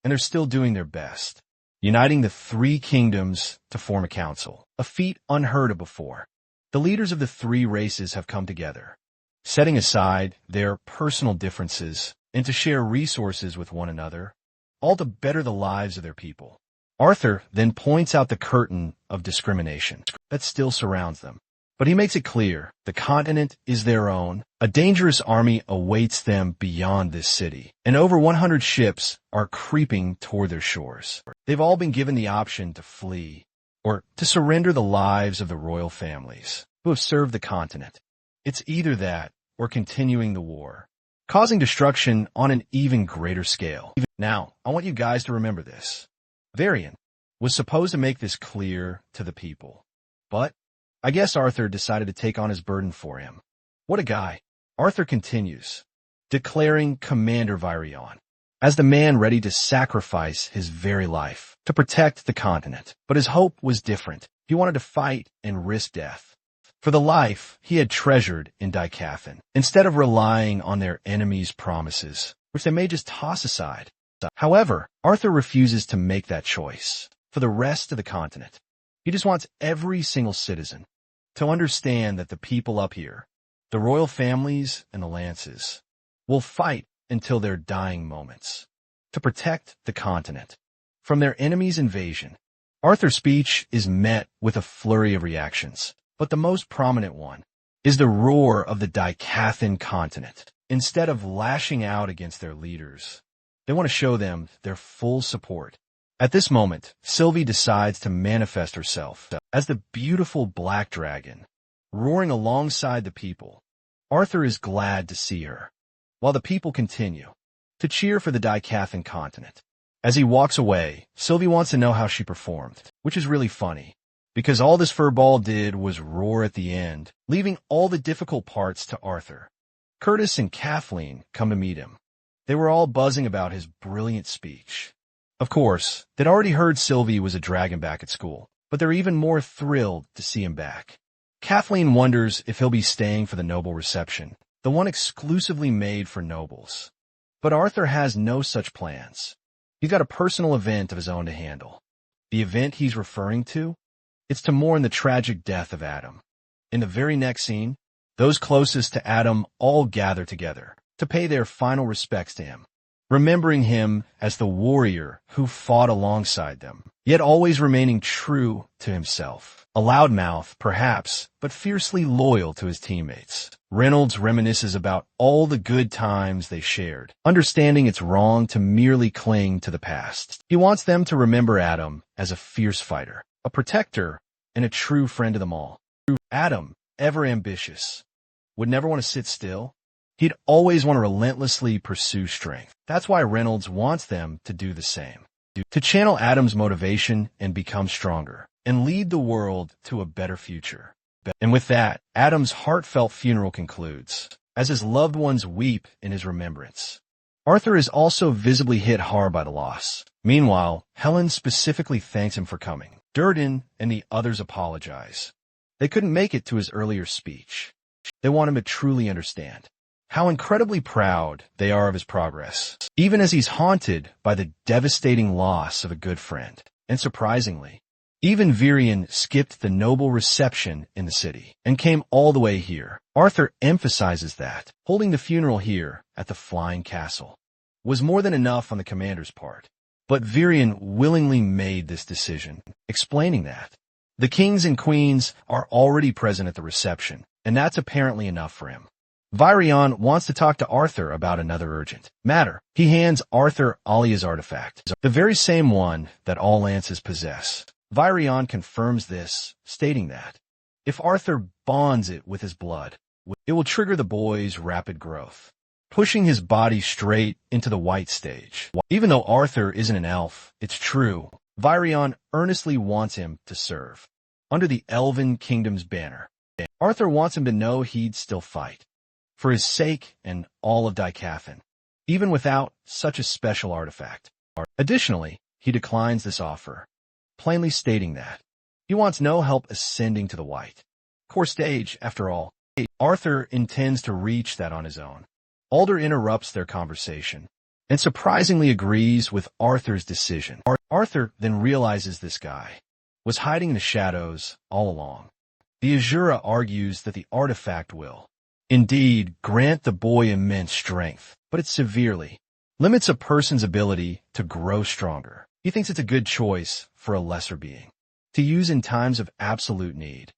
Speaker 1: and they're still doing their best, uniting the three kingdoms to form a council, a feat unheard of before. The leaders of the three races have come together, setting aside their personal differences and to share resources with one another, all to better the lives of their people. Arthur then points out the curtain of discrimination that still surrounds them. But he makes it clear the continent is their own. A dangerous army awaits them beyond this city, and over 100 ships are creeping toward their shores. They've all been given the option to flee or to surrender the lives of the royal families who have served the continent. It's either that or continuing the war, causing destruction on an even greater scale. Now, I want you guys to remember this. Varian was supposed to make this clear to the people, but I guess Arthur decided to take on his burden for him. What a guy. Arthur continues, declaring Commander Virion as the man ready to sacrifice his very life to protect the continent. But his hope was different. He wanted to fight and risk death for the life he had treasured in Dicathan, instead of relying on their enemies' promises, which they may just toss aside. However, Arthur refuses to make that choice for the rest of the continent. He just wants every single citizen to understand that the people up here, the royal families and the lances, will fight until their dying moments to protect the continent from their enemies' invasion. Arthur's speech is met with a flurry of reactions, but the most prominent one is the roar of the Dicathan continent. Instead of lashing out against their leaders, they want to show them their full support. At this moment, Sylvie decides to manifest herself as the beautiful black dragon, roaring alongside the people. Arthur is glad to see her, while the people continue to cheer for the Dicathan continent. As he walks away, Sylvie wants to know how she performed, which is really funny, because all this furball did was roar at the end, leaving all the difficult parts to Arthur. Curtis and Kathleen come to meet him. They were all buzzing about his brilliant speech. Of course, they'd already heard Sylvie was a dragon back at school, but they're even more thrilled to see him back. Kathleen wonders if he'll be staying for the noble reception, the one exclusively made for nobles. But Arthur has no such plans. He's got a personal event of his own to handle. The event he's referring to? It's to mourn the tragic death of Adam. In the very next scene, those closest to Adam all gather together to pay their final respects to him, remembering him as the warrior who fought alongside them, yet always remaining true to himself. A loudmouth, perhaps, but fiercely loyal to his teammates. Reynolds reminisces about all the good times they shared, understanding it's wrong to merely cling to the past. He wants them to remember Adam as a fierce fighter, a protector, and a true friend of them all. Adam, ever ambitious, would never want to sit still. He'd always want to relentlessly pursue strength. That's why Reynolds wants them to do the same, to channel Adam's motivation and become stronger, and lead the world to a better future. And with that, Adam's heartfelt funeral concludes, as his loved ones weep in his remembrance. Arthur is also visibly hit hard by the loss. Meanwhile, Helen specifically thanks him for coming. Durden and the others apologize. They couldn't make it to his earlier speech. They want him to truly understand how incredibly proud they are of his progress, even as he's haunted by the devastating loss of a good friend. And surprisingly, even Virion skipped the noble reception in the city and came all the way here. Arthur emphasizes that holding the funeral here at the Flying Castle was more than enough on the commander's part. But Virion willingly made this decision, explaining that the kings and queens are already present at the reception, and that's apparently enough for him. Virion wants to talk to Arthur about another urgent matter. He hands Arthur Alia's artifact, the very same one that all lances possess. Virion confirms this, stating that if Arthur bonds it with his blood, it will trigger the boy's rapid growth, pushing his body straight into the white stage. Even though Arthur isn't an elf, it's true, Virion earnestly wants him to serve under the Elven Kingdom's banner. Arthur wants him to know he'd still fight for his sake and all of Dicathan, even without such a special artifact. Additionally, he declines this offer, plainly stating that he wants no help ascending to the white core stage. After all, Arthur intends to reach that on his own. Alder interrupts their conversation and surprisingly agrees with Arthur's decision. Arthur then realizes this guy was hiding in the shadows all along. The Asura argues that the artifact will indeed grant the boy immense strength, but it severely limits a person's ability to grow stronger. He thinks it's a good choice for a lesser being to use in times of absolute need.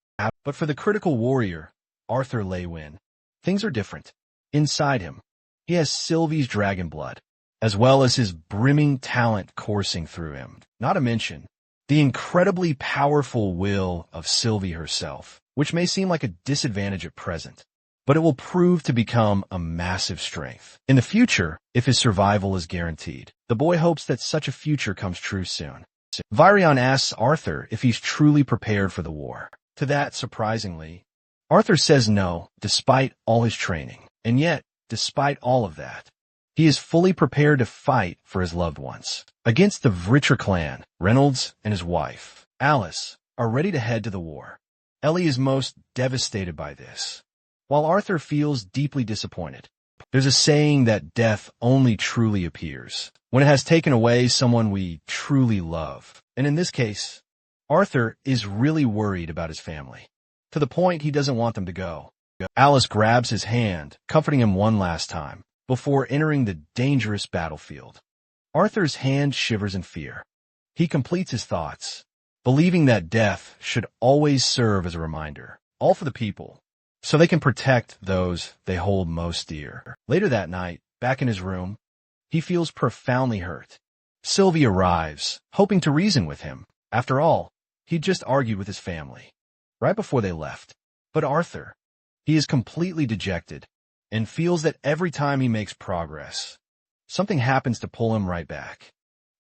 Speaker 1: But for the critical warrior, Arthur Leywin, things are different. Inside him, he has Sylvie's dragon blood, as well as his brimming talent coursing through him, not to mention the incredibly powerful will of Sylvie herself, which may seem like a disadvantage at present, but it will prove to become a massive strength in the future if his survival is guaranteed. The boy hopes that such a future comes true soon. Virion asks Arthur if he's truly prepared for the war. To that, surprisingly, Arthur says no, despite all his training. And yet, despite all of that, he is fully prepared to fight for his loved ones. Against the Vricher clan, Reynolds and his wife, Alice, are ready to head to the war. Ellie is most devastated by this, while Arthur feels deeply disappointed. There's a saying that death only truly appears when it has taken away someone we truly love. And in this case, Arthur is really worried about his family, to the point he doesn't want them to go. Alice grabs his hand, comforting him one last time, before entering the dangerous battlefield. Arthur's hand shivers in fear. He completes his thoughts, believing that death should always serve as a reminder, all for the people, so they can protect those they hold most dear. Later that night, back in his room, he feels profoundly hurt. Sylvie arrives, hoping to reason with him. After all, he'd just argued with his family right before they left. But Arthur, he is completely dejected and feels that every time he makes progress, something happens to pull him right back.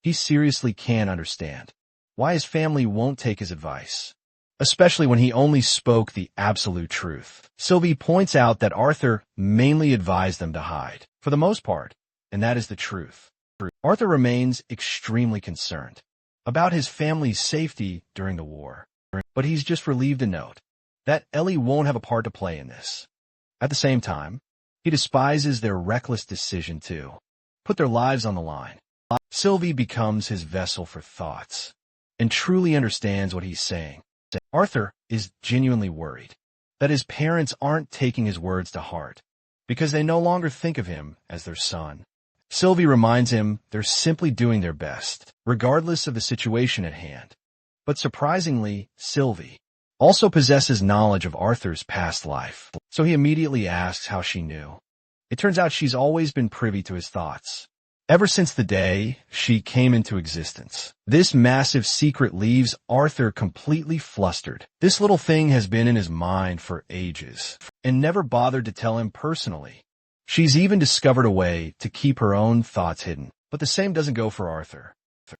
Speaker 1: He seriously can't understand why his family won't take his advice, especially when he only spoke the absolute truth. Sylvie points out that Arthur mainly advised them to hide, for the most part, and that is the truth. Arthur remains extremely concerned about his family's safety during the war, but he's just relieved to note that Ellie won't have a part to play in this. At the same time, he despises their reckless decision to put their lives on the line. Sylvie becomes his vessel for thoughts and truly understands what he's saying. Arthur is genuinely worried that his parents aren't taking his words to heart because they no longer think of him as their son. Sylvie reminds him they're simply doing their best, regardless of the situation at hand. But surprisingly, Sylvie also possesses knowledge of Arthur's past life, so he immediately asks how she knew. It turns out she's always been privy to his thoughts, ever since the day she came into existence. This massive secret leaves Arthur completely flustered. This little thing has been in his mind for ages, and never bothered to tell him personally. She's even discovered a way to keep her own thoughts hidden, but the same doesn't go for Arthur.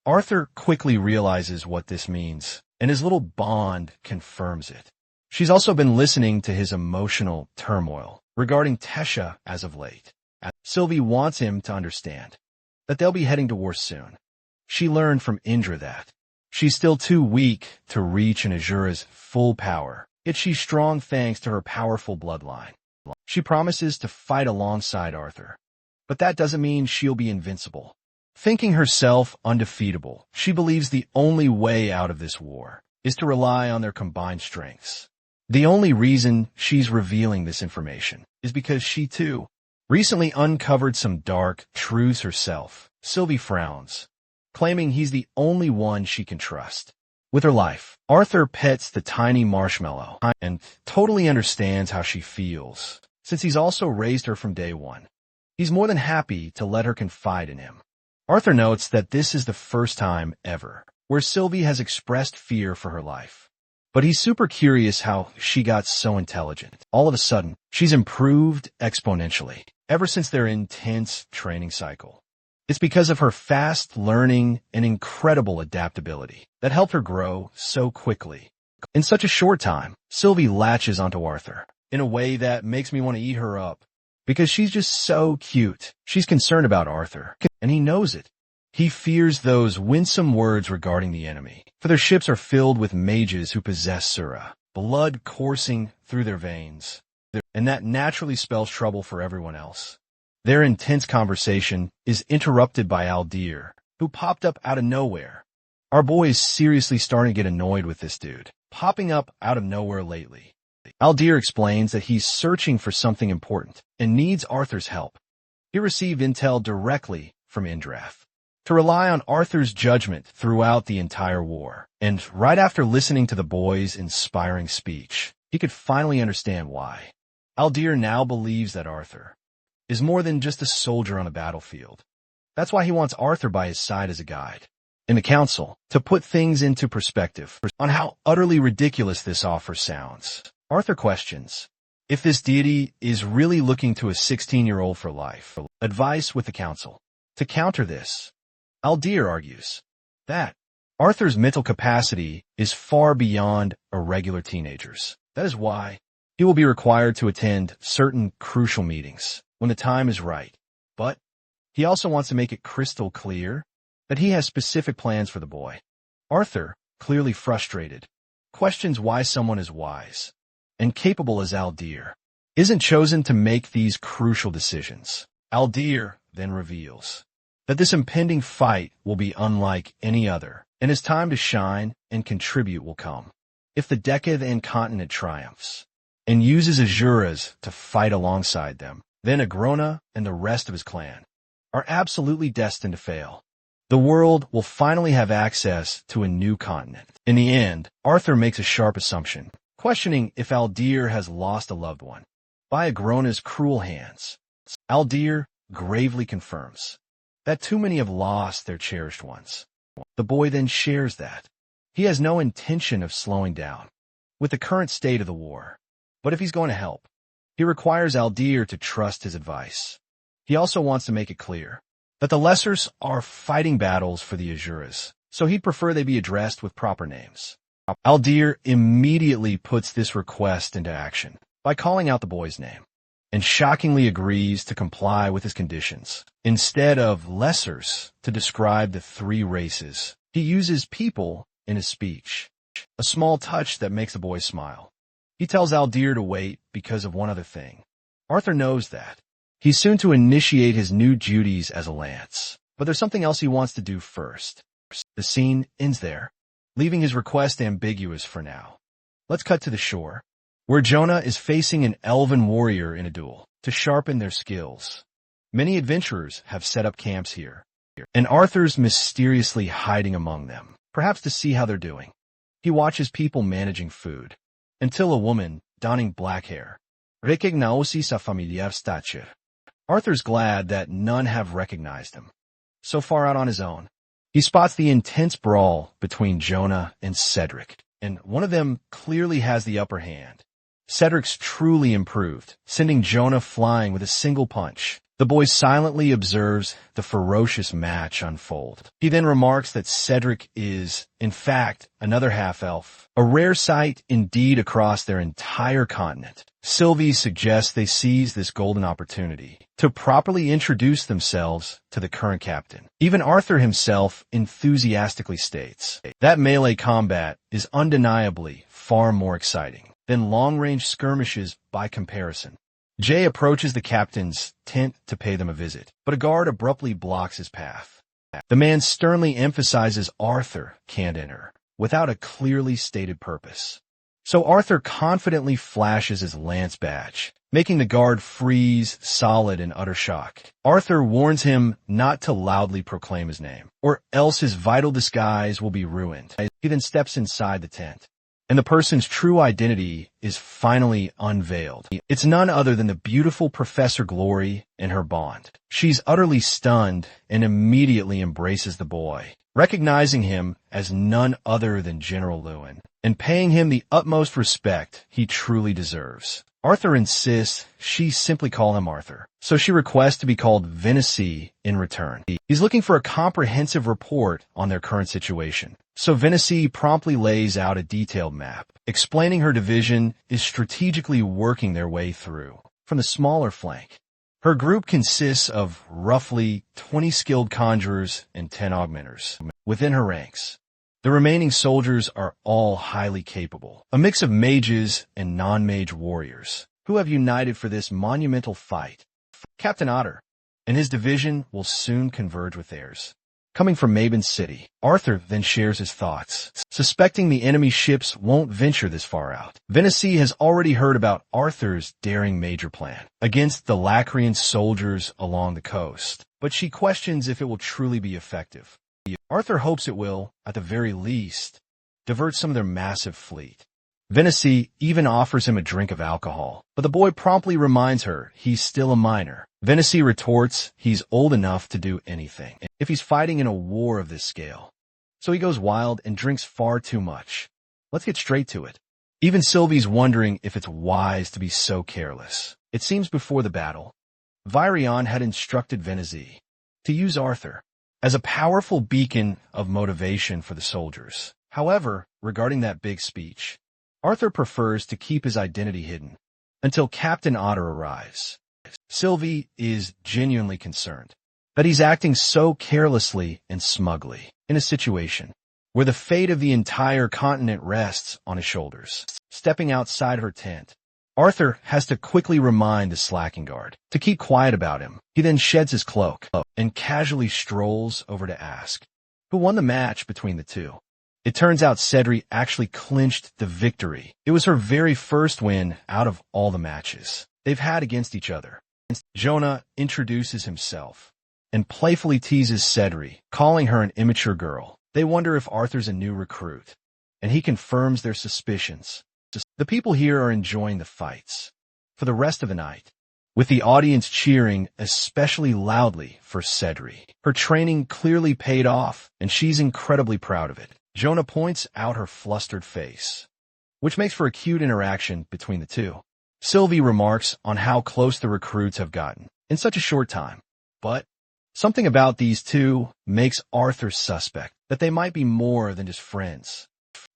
Speaker 1: Arthur quickly realizes what this means, and his little bond confirms it. She's also been listening to his emotional turmoil regarding Tesha as of late. Sylvie wants him to understand that they'll be heading to war soon. She learned from Indra that she's still too weak to reach an Asura's full power, yet she's strong thanks to her powerful bloodline. She promises to fight alongside Arthur. But that doesn't mean she'll be invincible. Thinking herself undefeatable, she believes the only way out of this war is to rely on their combined strengths. The only reason she's revealing this information is because she, too, recently uncovered some dark truths herself. Sylvie frowns, claiming he's the only one she can trust. With her life, Arthur pets the tiny marshmallow and totally understands how she feels, since he's also raised her from day one. He's more than happy to let her confide in him. Arthur notes that this is the first time ever where Sylvie has expressed fear for her life. But he's super curious how she got so intelligent. All of a sudden, she's improved exponentially ever since their intense training cycle. It's because of her fast learning and incredible adaptability that helped her grow so quickly. In such a short time, Sylvie latches onto Arthur in a way that makes me want to eat her up. Because she's just so cute. She's concerned about Arthur, and he knows it. He fears those winsome words regarding the enemy, for their ships are filled with mages who possess Asura, blood coursing through their veins, and that naturally spells trouble for everyone else. Their intense conversation is interrupted by Aldir, who popped up out of nowhere. Our boy is seriously starting to get annoyed with this dude, popping up out of nowhere lately. Aldir explains that he's searching for something important and needs Arthur's help. He received intel directly from Indrath to rely on Arthur's judgment throughout the entire war. And right after listening to the boy's inspiring speech, he could finally understand why. Aldir now believes that Arthur is more than just a soldier on a battlefield. That's why he wants Arthur by his side as a guide. In the council, to put things into perspective on how utterly ridiculous this offer sounds, Arthur questions if this deity is really looking to a 16-year-old for life. Advice with the council. To counter this, Aldir argues that Arthur's mental capacity is far beyond a regular teenager's. That is why he will be required to attend certain crucial meetings when the time is right. But he also wants to make it crystal clear that he has specific plans for the boy. Arthur, clearly frustrated, questions why someone as wise and capable as Aldir isn't chosen to make these crucial decisions. Aldir then reveals that this impending fight will be unlike any other, and his time to shine and contribute will come. If the Decade and continent triumphs and uses Asuras to fight alongside them, then Agrona and the rest of his clan are absolutely destined to fail. The world will finally have access to a new continent. In the end, Arthur makes a sharp assumption, questioning if Aldir has lost a loved one by Agrona's cruel hands. Aldir gravely confirms that too many have lost their cherished ones. The boy then shares that he has no intention of slowing down with the current state of the war, but if he's going to help, he requires Aldir to trust his advice. He also wants to make it clear that the Lessers are fighting battles for the Asuras, so he'd prefer they be addressed with proper names. Aldir immediately puts this request into action by calling out the boy's name, and shockingly agrees to comply with his conditions. Instead of Lessers to describe the three races, he uses people in his speech, a small touch that makes the boy smile. He tells Aldir to wait because of one other thing. Arthur knows that he's soon to initiate his new duties as a lance, but there's something else he wants to do first. The scene ends there, leaving his request ambiguous for now. Let's cut to the shore, where Jonah is facing an elven warrior in a duel to sharpen their skills. Many adventurers have set up camps here, and Arthur's mysteriously hiding among them, perhaps to see how they're doing. He watches people managing food, until a woman, donning black hair, recognize sa familiar stature. Arthur's glad that none have recognized him. So far out on his own, he spots the intense brawl between Jonah and Cedric, and one of them clearly has the upper hand. Cedric's truly improved, sending Jonah flying with a single punch. The boy silently observes the ferocious match unfold. He then remarks that Cedric is, in fact, another half-elf, a rare sight indeed across their entire continent. Sylvie suggests they seize this golden opportunity to properly introduce themselves to the current captain. Even Arthur himself enthusiastically states that melee combat is undeniably far more exciting than long-range skirmishes by comparison. Jay approaches the captain's tent to pay them a visit, but a guard abruptly blocks his path. The man sternly emphasizes Arthur can't enter, without a clearly stated purpose. So Arthur confidently flashes his lance badge, making the guard freeze solid in utter shock. Arthur warns him not to loudly proclaim his name, or else his vital disguise will be ruined. He then steps inside the tent, and the person's true identity is finally unveiled. It's none other than the beautiful Professor Glory and her bond. She's utterly stunned and immediately embraces the boy, recognizing him as none other than General Lewin, and paying him the utmost respect he truly deserves. Arthur insists she simply call him Arthur, so she requests to be called Venacy in return. He's looking for a comprehensive report on their current situation, so Venacy promptly lays out a detailed map, explaining her division is strategically working their way through from the smaller flank. Her group consists of roughly 20 skilled conjurers and 10 augmenters within her ranks. The remaining soldiers are all highly capable, a mix of mages and non-mage warriors, who have united for this monumental fight. Captain Otter and his division will soon converge with theirs. Coming from Mabon City, Arthur then shares his thoughts, suspecting the enemy ships won't venture this far out. Venacy has already heard about Arthur's daring major plan against the Lacrian soldiers along the coast, but she questions if it will truly be effective. Arthur hopes it will, at the very least, divert some of their massive fleet. Venacy even offers him a drink of alcohol, but the boy promptly reminds her he's still a minor. Venacy retorts he's old enough to do anything if he's fighting in a war of this scale. So he goes wild and drinks far too much. Let's get straight to it. Even Sylvie's wondering if it's wise to be so careless. It seems before the battle, Virion had instructed Venacy to use Arthur as a powerful beacon of motivation for the soldiers. However, regarding that big speech, Arthur prefers to keep his identity hidden until Captain Otter arrives. Sylvie is genuinely concerned that he's acting so carelessly and smugly in a situation where the fate of the entire continent rests on his shoulders. Stepping outside her tent, Arthur has to quickly remind the slacking guard to keep quiet about him. He then sheds his cloak and casually strolls over to ask who won the match between the two. It turns out Cedri actually clinched the victory. It was her very first win out of all the matches they've had against each other. Jonah introduces himself and playfully teases Cedri, calling her an immature girl. They wonder if Arthur's a new recruit, and he confirms their suspicions. The people here are enjoying the fights for the rest of the night, with the audience cheering especially loudly for Cedri. Her training clearly paid off, and she's incredibly proud of it. Jonah points out her flustered face, which makes for a cute interaction between the two. Sylvie remarks on how close the recruits have gotten in such a short time, but something about these two makes Arthur suspect that they might be more than just friends.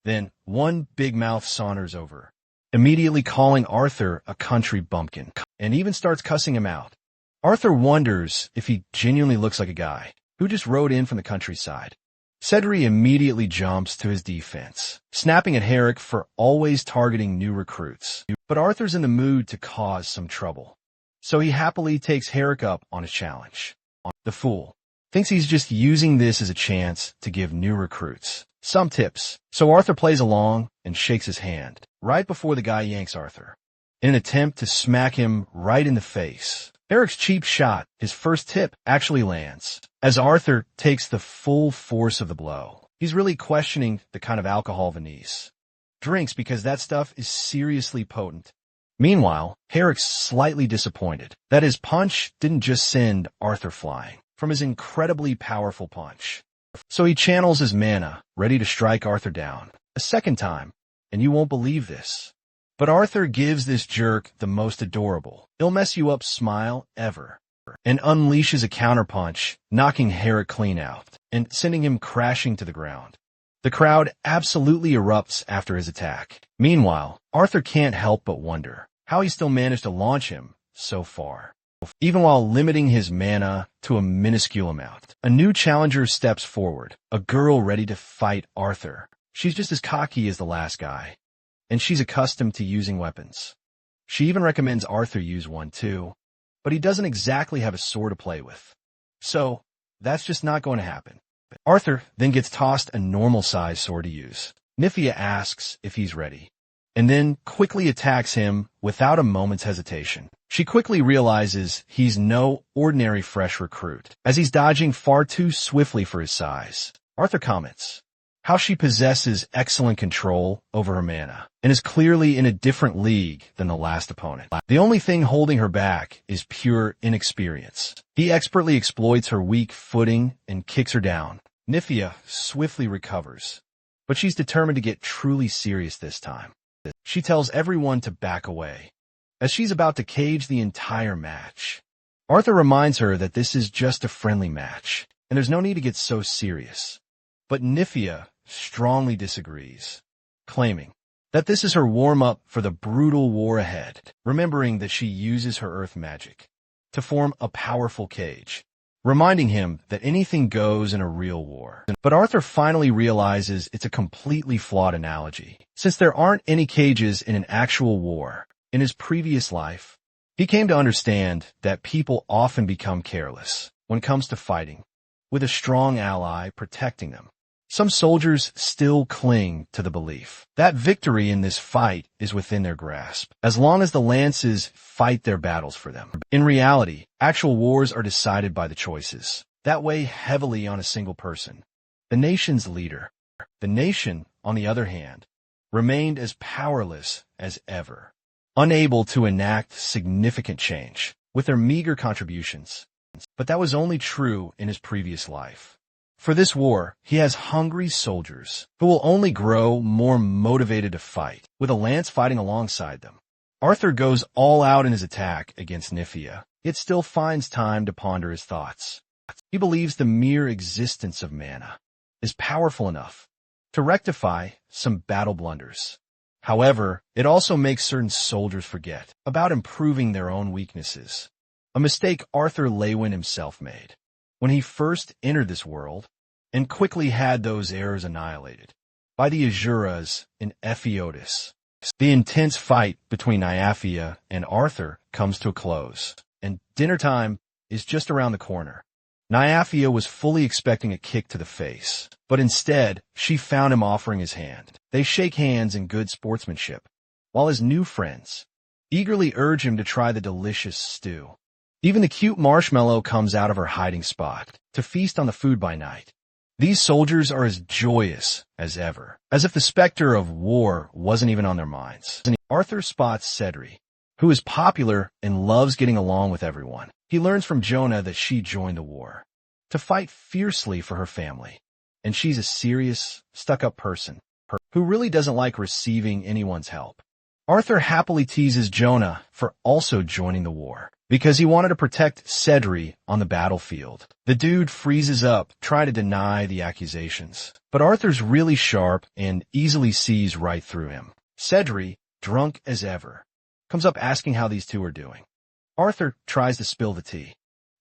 Speaker 1: Then one big mouth saunters over, immediately calling Arthur a country bumpkin, and even starts cussing him out. Arthur wonders if he genuinely looks like a guy who just rode in from the countryside. Cedri immediately jumps to his defense, snapping at Herrick for always targeting new recruits. But Arthur's in the mood to cause some trouble, so he happily takes Herrick up on his challenge. The fool thinks he's just using this as a chance to give new recruits some tips, so Arthur plays along and shakes his hand right before the guy yanks Arthur, in an attempt to smack him right in the face. Herrick's cheap shot, his first tip, actually lands, as Arthur takes the full force of the blow. He's really questioning the kind of alcohol Venice drinks because that stuff is seriously potent. Meanwhile, Herrick's slightly disappointed that his punch didn't just send Arthur flying from his incredibly powerful punch. So he channels his mana, ready to strike Arthur down a second time, and you won't believe this, but Arthur gives this jerk the most adorable "he'll-mess-you-up" smile ever, and unleashes a counterpunch, knocking Herrick clean out and sending him crashing to the ground. The crowd absolutely erupts after his attack. Meanwhile, Arthur can't help but wonder how he still managed to launch him so far, even while limiting his mana to a minuscule amount. A new challenger steps forward, a girl ready to fight Arthur. She's just as cocky as the last guy, and she's accustomed to using weapons. She even recommends Arthur use one too, but he doesn't exactly have a sword to play with. So, that's just not going to happen. Arthur then gets tossed a normal-sized sword to use. Nifia asks if he's ready, and then quickly attacks him without a moment's hesitation. She quickly realizes he's no ordinary fresh recruit, as he's dodging far too swiftly for his size. Arthur comments how she possesses excellent control over her mana, and is clearly in a different league than the last opponent. The only thing holding her back is pure inexperience. He expertly exploits her weak footing and kicks her down. Nifia swiftly recovers, but she's determined to get truly serious this time. She tells everyone to back away, as she's about to cage the entire match. Arthur reminds her that this is just a friendly match, and there's no need to get so serious. But Nifia strongly disagrees, claiming that this is her warm-up for the brutal war ahead, remembering that she uses her earth magic to form a powerful cage, reminding him that anything goes in a real war. But Arthur finally realizes it's a completely flawed analogy, since there aren't any cages in an actual war. In his previous life, he came to understand that people often become careless when it comes to fighting, with a strong ally protecting them. Some soldiers still cling to the belief that victory in this fight is within their grasp, as long as the lances fight their battles for them. In reality, actual wars are decided by the choices that weigh heavily on a single person, the nation's leader. The nation, on the other hand, remained as powerless as ever, unable to enact significant change with their meager contributions. But that was only true in his previous life. For this war, he has hungry soldiers who will only grow more motivated to fight, with a lance fighting alongside them. Arthur goes all out in his attack against Nifia, yet still finds time to ponder his thoughts. He believes the mere existence of mana is powerful enough to rectify some battle blunders. However, it also makes certain soldiers forget about improving their own weaknesses, a mistake Arthur Lewin himself made when he first entered this world, and quickly had those errors annihilated by the Asuras in Epheotis. The intense fight between Nyafia and Arthur comes to a close, and dinner time is just around the corner. Nyafia was fully expecting a kick to the face, but instead, she found him offering his hand. They shake hands in good sportsmanship, while his new friends eagerly urge him to try the delicious stew. Even the cute marshmallow comes out of her hiding spot to feast on the food by night. These soldiers are as joyous as ever, as if the specter of war wasn't even on their minds. Arthur spots Cedri, who is popular and loves getting along with everyone. He learns from Jonah that she joined the war to fight fiercely for her family, and she's a serious, stuck-up person who really doesn't like receiving anyone's help. Arthur happily teases Jonah for also joining the war, because he wanted to protect Cedri on the battlefield. The dude freezes up, trying to deny the accusations, but Arthur's really sharp and easily sees right through him. Cedri, drunk as ever, comes up asking how these two are doing. Arthur tries to spill the tea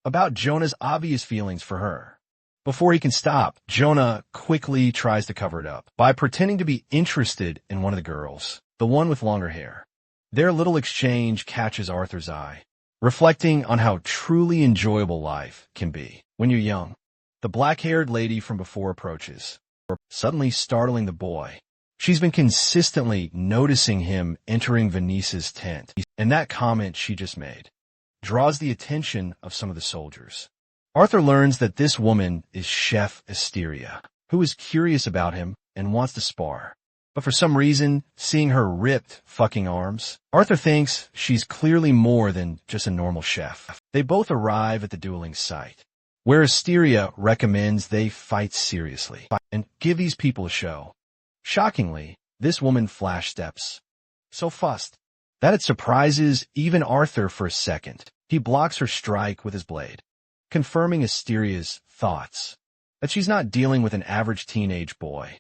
Speaker 1: about Jonah's obvious feelings for her. Before he can stop, Jonah quickly tries to cover it up by pretending to be interested in one of the girls, the one with longer hair. Their little exchange catches Arthur's eye, reflecting on how truly enjoyable life can be when you're young. The black-haired lady from before approaches, suddenly startling the boy. She's been consistently noticing him entering Venice's tent, and that comment she just made draws the attention of some of the soldiers. Arthur learns that this woman is Chef Asteria, who is curious about him and wants to spar. But for some reason, seeing her ripped fucking arms, Arthur thinks she's clearly more than just a normal chef. They both arrive at the dueling site, where Asteria recommends they fight seriously and give these people a show. Shockingly, this woman flash steps so fast that it surprises even Arthur for a second. He blocks her strike with his blade, confirming Asteria's thoughts that she's not dealing with an average teenage boy.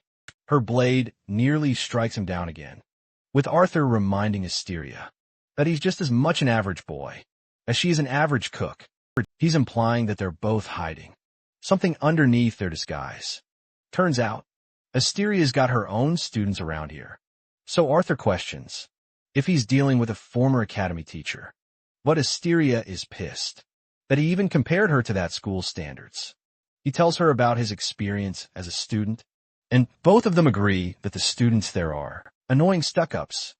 Speaker 1: Her blade nearly strikes him down again, with Arthur reminding Asteria that he's just as much an average boy as she is an average cook. He's implying that they're both hiding something underneath their disguise. Turns out, Asteria's got her own students around here. So Arthur questions if he's dealing with a former academy teacher. But Asteria is pissed that he even compared her to that school's standards. He tells her about his experience as a student, and both of them agree that the students there are annoying stuck-ups.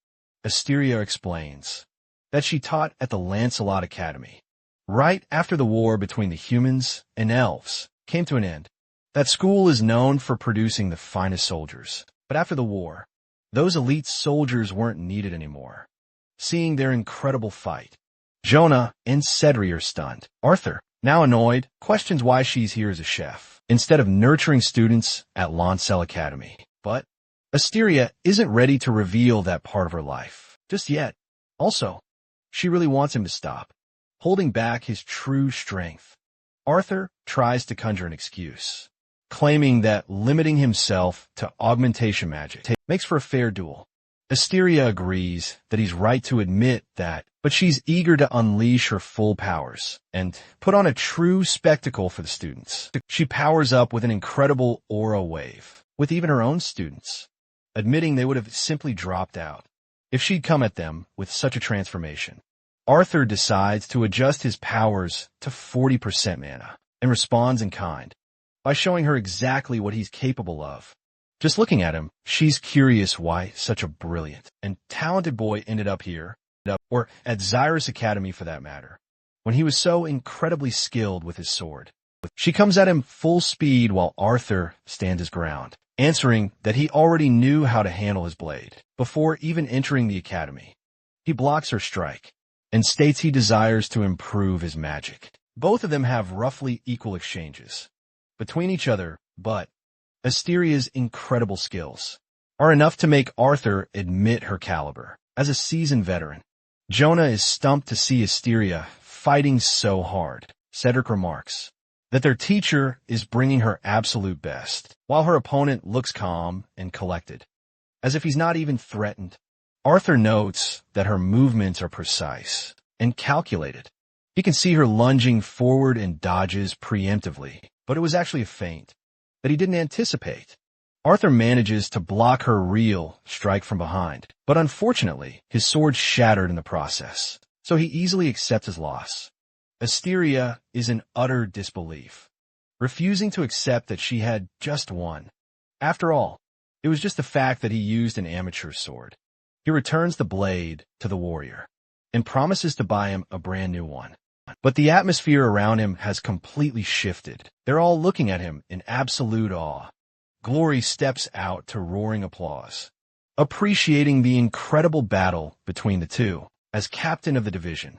Speaker 1: Asteria explains that she taught at the Lancelot Academy right after the war between the humans and elves came to an end. That school is known for producing the finest soldiers, but after the war, those elite soldiers weren't needed anymore. Seeing their incredible fight, Jonah and Cedri are stunned. Arthur, now annoyed, questions why she's here as a chef instead of nurturing students at Lancel Academy. But Asteria isn't ready to reveal that part of her life just yet. Also, she really wants him to stop holding back his true strength. Arthur tries to conjure an excuse, claiming that limiting himself to augmentation magic makes for a fair duel. Asteria agrees that he's right to admit that, but she's eager to unleash her full powers and put on a true spectacle for the students. She powers up with an incredible aura wave with even her own students, admitting they would have simply dropped out if she'd come at them with such a transformation. Arthur decides to adjust his powers to 40% mana and responds in kind by showing her exactly what he's capable of. Just looking at him, she's curious why such a brilliant and talented boy ended up here, or at Xyrus Academy for that matter, when he was so incredibly skilled with his sword. She comes at him full speed while Arthur stands his ground, answering that he already knew how to handle his blade before even entering the academy. He blocks her strike and states he desires to improve his magic. Both of them have roughly equal exchanges between each other, but Asteria's incredible skills are enough to make Arthur admit her caliber as a seasoned veteran. Jonah is stumped to see Asteria fighting so hard. Cedric remarks that their teacher is bringing her absolute best, while her opponent looks calm and collected, as if he's not even threatened. Arthur notes that her movements are precise and calculated. He can see her lunging forward and dodges preemptively, but it was actually a feint that he didn't anticipate. Arthur manages to block her real strike from behind, but unfortunately, his sword shattered in the process, so he easily accepts his loss. Asteria is in utter disbelief, refusing to accept that she had just won. After all, it was just the fact that he used an amateur sword. He returns the blade to the warrior and promises to buy him a brand new one. But the atmosphere around him has completely shifted. They're all looking at him in absolute awe. Glory steps out to roaring applause, appreciating the incredible battle between the two. As captain of the division,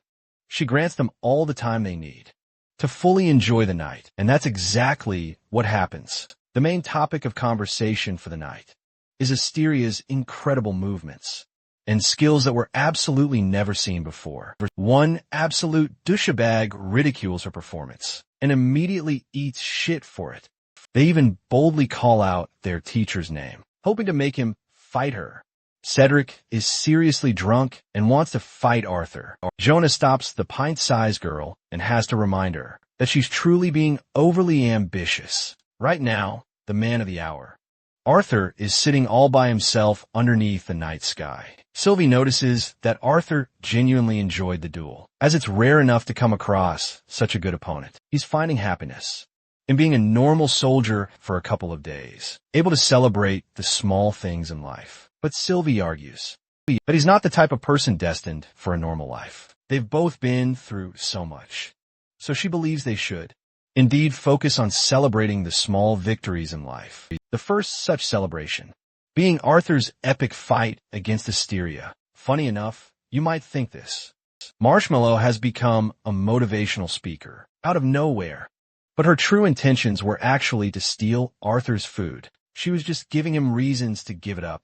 Speaker 1: she grants them all the time they need to fully enjoy the night, and that's exactly what happens. The main topic of conversation for the night is Asteria's incredible movements and skills that were absolutely never seen before. One absolute douchebag ridicules her performance and immediately eats shit for it. They even boldly call out their teacher's name, hoping to make him fight her. Cedric is seriously drunk and wants to fight Arthur. Jonah stops the pint-sized girl and has to remind her that she's truly being overly ambitious. Right now, the man of the hour, Arthur, is sitting all by himself underneath the night sky. Sylvie notices that Arthur genuinely enjoyed the duel, as it's rare enough to come across such a good opponent. He's finding happiness in being a normal soldier for a couple of days, able to celebrate the small things in life. But Sylvie argues that he's not the type of person destined for a normal life. They've both been through so much, so she believes they should indeed focus on celebrating the small victories in life. The first such celebration being Arthur's epic fight against Asteria. Funny enough, you might think this. Marshmallow has become a motivational speaker out of nowhere, but her true intentions were actually to steal Arthur's food. She was just giving him reasons to give it up.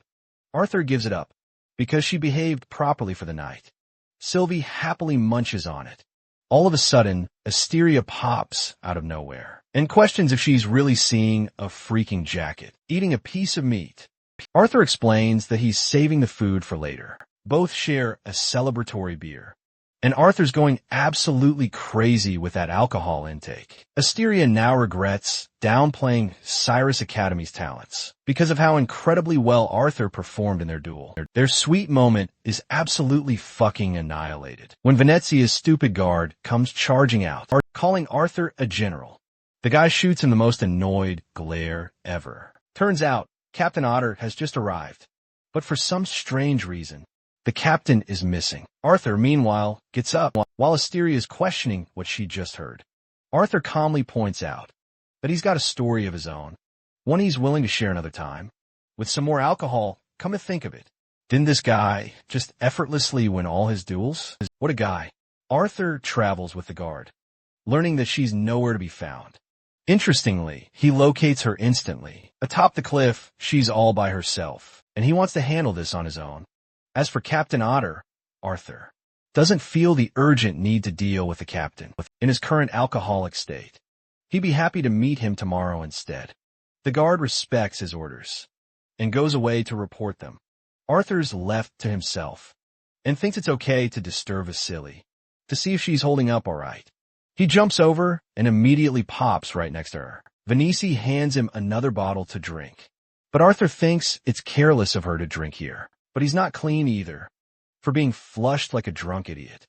Speaker 1: Arthur gives it up because she behaved properly for the night. Sylvie happily munches on it. All of a sudden, Asteria pops out of nowhere and questions if she's really seeing a freaking jacket, eating a piece of meat. Arthur explains that he's saving the food for later. Both share a celebratory beer, And Arthur's going absolutely crazy with that alcohol intake. Asteria now regrets downplaying Cyrus Academy's talents because of how incredibly well Arthur performed in their duel. Their sweet moment is absolutely fucking annihilated when Venezia's stupid guard comes charging out, calling Arthur a general. The guy shoots him the most annoyed glare ever. Turns out, Captain Otter has just arrived, but for some strange reason, the captain is missing. Arthur, meanwhile, gets up while Asteria is questioning what she just heard. Arthur calmly points out that he's got a story of his own, one he's willing to share another time. With some more alcohol, come to think of it, didn't this guy just effortlessly win all his duels? What a guy. Arthur travels with the guard, learning that she's nowhere to be found. Interestingly, he locates her instantly. Atop the cliff, she's all by herself, and he wants to handle this on his own. As for Captain Otter, Arthur doesn't feel the urgent need to deal with the captain in his current alcoholic state. He'd be happy to meet him tomorrow instead. The guard respects his orders and goes away to report them. Arthur's left to himself and thinks it's okay to disturb Vasily to see if she's holding up all right. He jumps over and immediately pops right next to her. Venice hands him another bottle to drink, but Arthur thinks it's careless of her to drink here. But he's not clean either, for being flushed like a drunk idiot.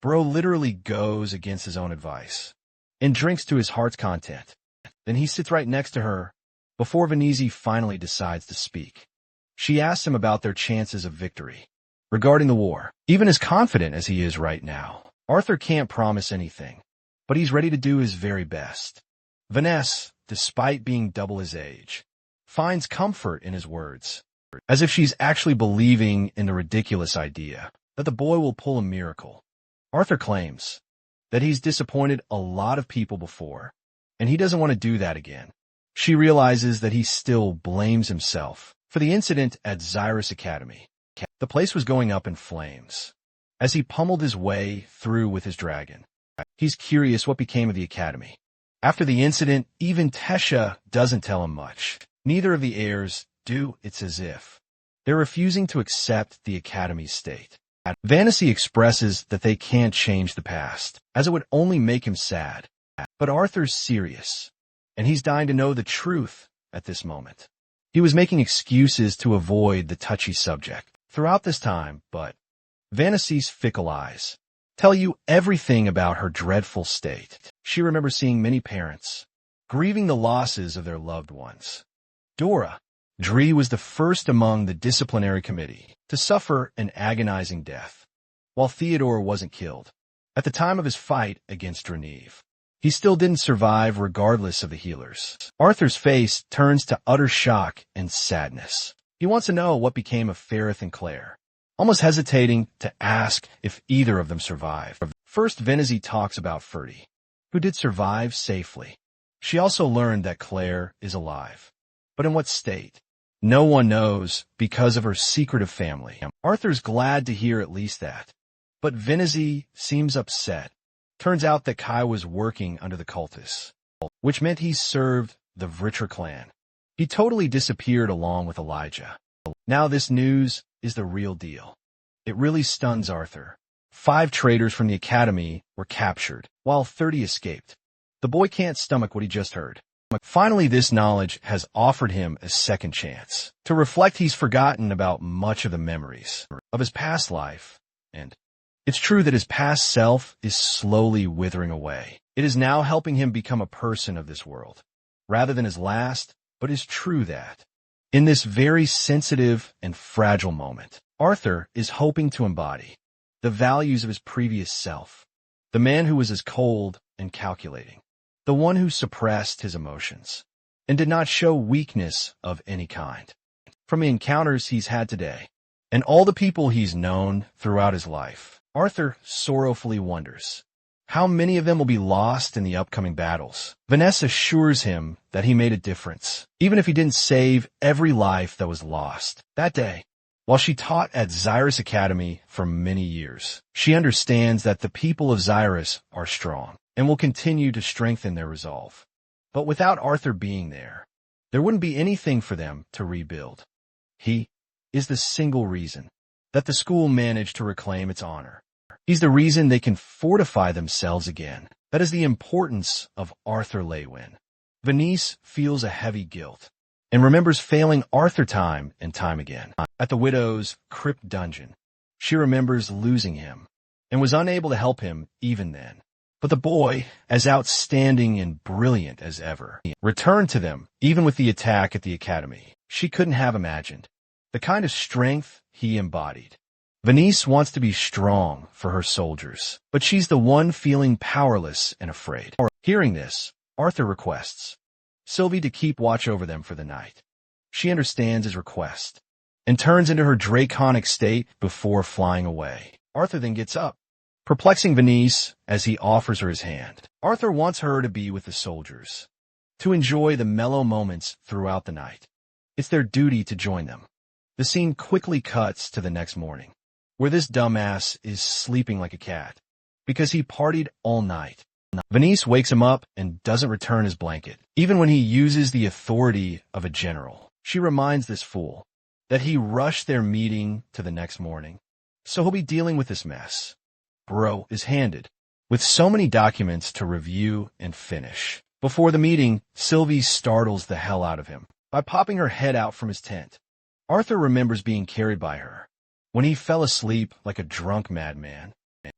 Speaker 1: Bro literally goes against his own advice and drinks to his heart's content. Then he sits right next to her before Venice finally decides to speak. She asks him about their chances of victory regarding the war. Even as confident as he is right now, Arthur can't promise anything, but he's ready to do his very best. Vanessa, despite being double his age, finds comfort in his words, as if she's actually believing in the ridiculous idea that the boy will pull a miracle. Arthur claims that he's disappointed a lot of people before, and he doesn't want to do that again. She realizes that he still blames himself for the incident at Cyrus Academy. The place was going up in flames as he pummeled his way through with his dragon. He's curious what became of the academy. After the incident, even Tesha doesn't tell him much. Neither of the heirs do. It's as if they're refusing to accept the academy's state. Vanity expresses that they can't change the past, as it would only make him sad. But Arthur's serious, and he's dying to know the truth at this moment. He was making excuses to avoid the touchy subject throughout this time, but Vanity's fickle eyes tell you everything about her dreadful state. She remembers seeing many parents grieving the losses of their loved ones. Dora Dree was the first among the disciplinary committee to suffer an agonizing death, while Theodore wasn't killed. At the time of his fight against Dronzer, he still didn't survive regardless of the healers. Arthur's face turns to utter shock and sadness. He wants to know what became of Ferrith and Claire, almost hesitating to ask if either of them survived. First, Venizy talks about Ferdy, who did survive safely. She also learned that Claire is alive. But in what state? No one knows because of her secretive family. Arthur's glad to hear at least that. But Venizy seems upset. Turns out that Kai was working under the cultists, which meant he served the Vritra clan. He totally disappeared along with Elijah. Now this news is the real deal. It really stuns Arthur. 5 traitors from the academy were captured, while 30 escaped. The boy can't stomach what he just heard. Finally, this knowledge has offered him a second chance to reflect. He's forgotten about much of the memories of his past life, and it's true that his past self is slowly withering away. It is now helping him become a person of this world, rather than his last, but it's true that, in this very sensitive and fragile moment, Arthur is hoping to embody the values of his previous self, the man who was as cold and calculating, the one who suppressed his emotions and did not show weakness of any kind. From the encounters he's had today and all the people he's known throughout his life, Arthur sorrowfully wonders how many of them will be lost in the upcoming battles. Vanessa assures him that he made a difference, even if he didn't save every life that was lost that day. While she taught at Cyrus Academy for many years, she understands that the people of Cyrus are strong and will continue to strengthen their resolve. But without Arthur being there wouldn't be anything for them to rebuild. He is the single reason that the school managed to reclaim its honor. He's the reason they can fortify themselves again. That is the importance of Arthur Lewin. Venice feels a heavy guilt and remembers failing Arthur time and time again. At the widow's crypt dungeon, she remembers losing him and was unable to help him even then. But the boy, as outstanding and brilliant as ever, returned to them even with the attack at the academy. She couldn't have imagined the kind of strength he embodied. Venice wants to be strong for her soldiers, but she's the one feeling powerless and afraid. Hearing this, Arthur requests Sylvie to keep watch over them for the night. She understands his request and turns into her draconic state before flying away. Arthur then gets up, perplexing Venice as he offers her his hand. Arthur wants her to be with the soldiers, to enjoy the mellow moments throughout the night. It's their duty to join them. The scene quickly cuts to the next morning, where this dumbass is sleeping like a cat because he partied all night. Venice wakes him up and doesn't return his blanket, even when he uses the authority of a general. She reminds this fool that he rushed their meeting to the next morning, so he'll be dealing with this mess. Bro is handed with so many documents to review and finish. Before the meeting, Sylvie startles the hell out of him by popping her head out from his tent. Arthur remembers being carried by her when he fell asleep like a drunk madman.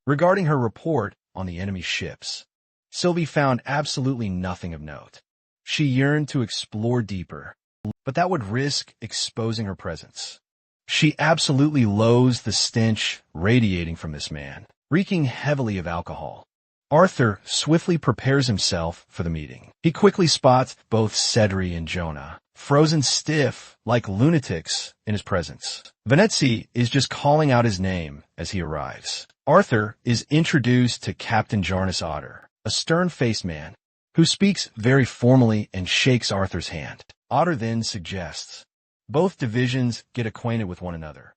Speaker 1: Regarding her report on the enemy ships, Sylvie found absolutely nothing of note. She yearned to explore deeper, but that would risk exposing her presence. She absolutely loathes the stench radiating from this man, reeking heavily of alcohol. Arthur swiftly prepares himself for the meeting. He quickly spots both Cedri and Jonah, frozen stiff like lunatics in his presence. Venezia is just calling out his name as he arrives. Arthur is introduced to Captain Jarnus Otter, a stern-faced man who speaks very formally and shakes Arthur's hand. Otter then suggests both divisions get acquainted with one another.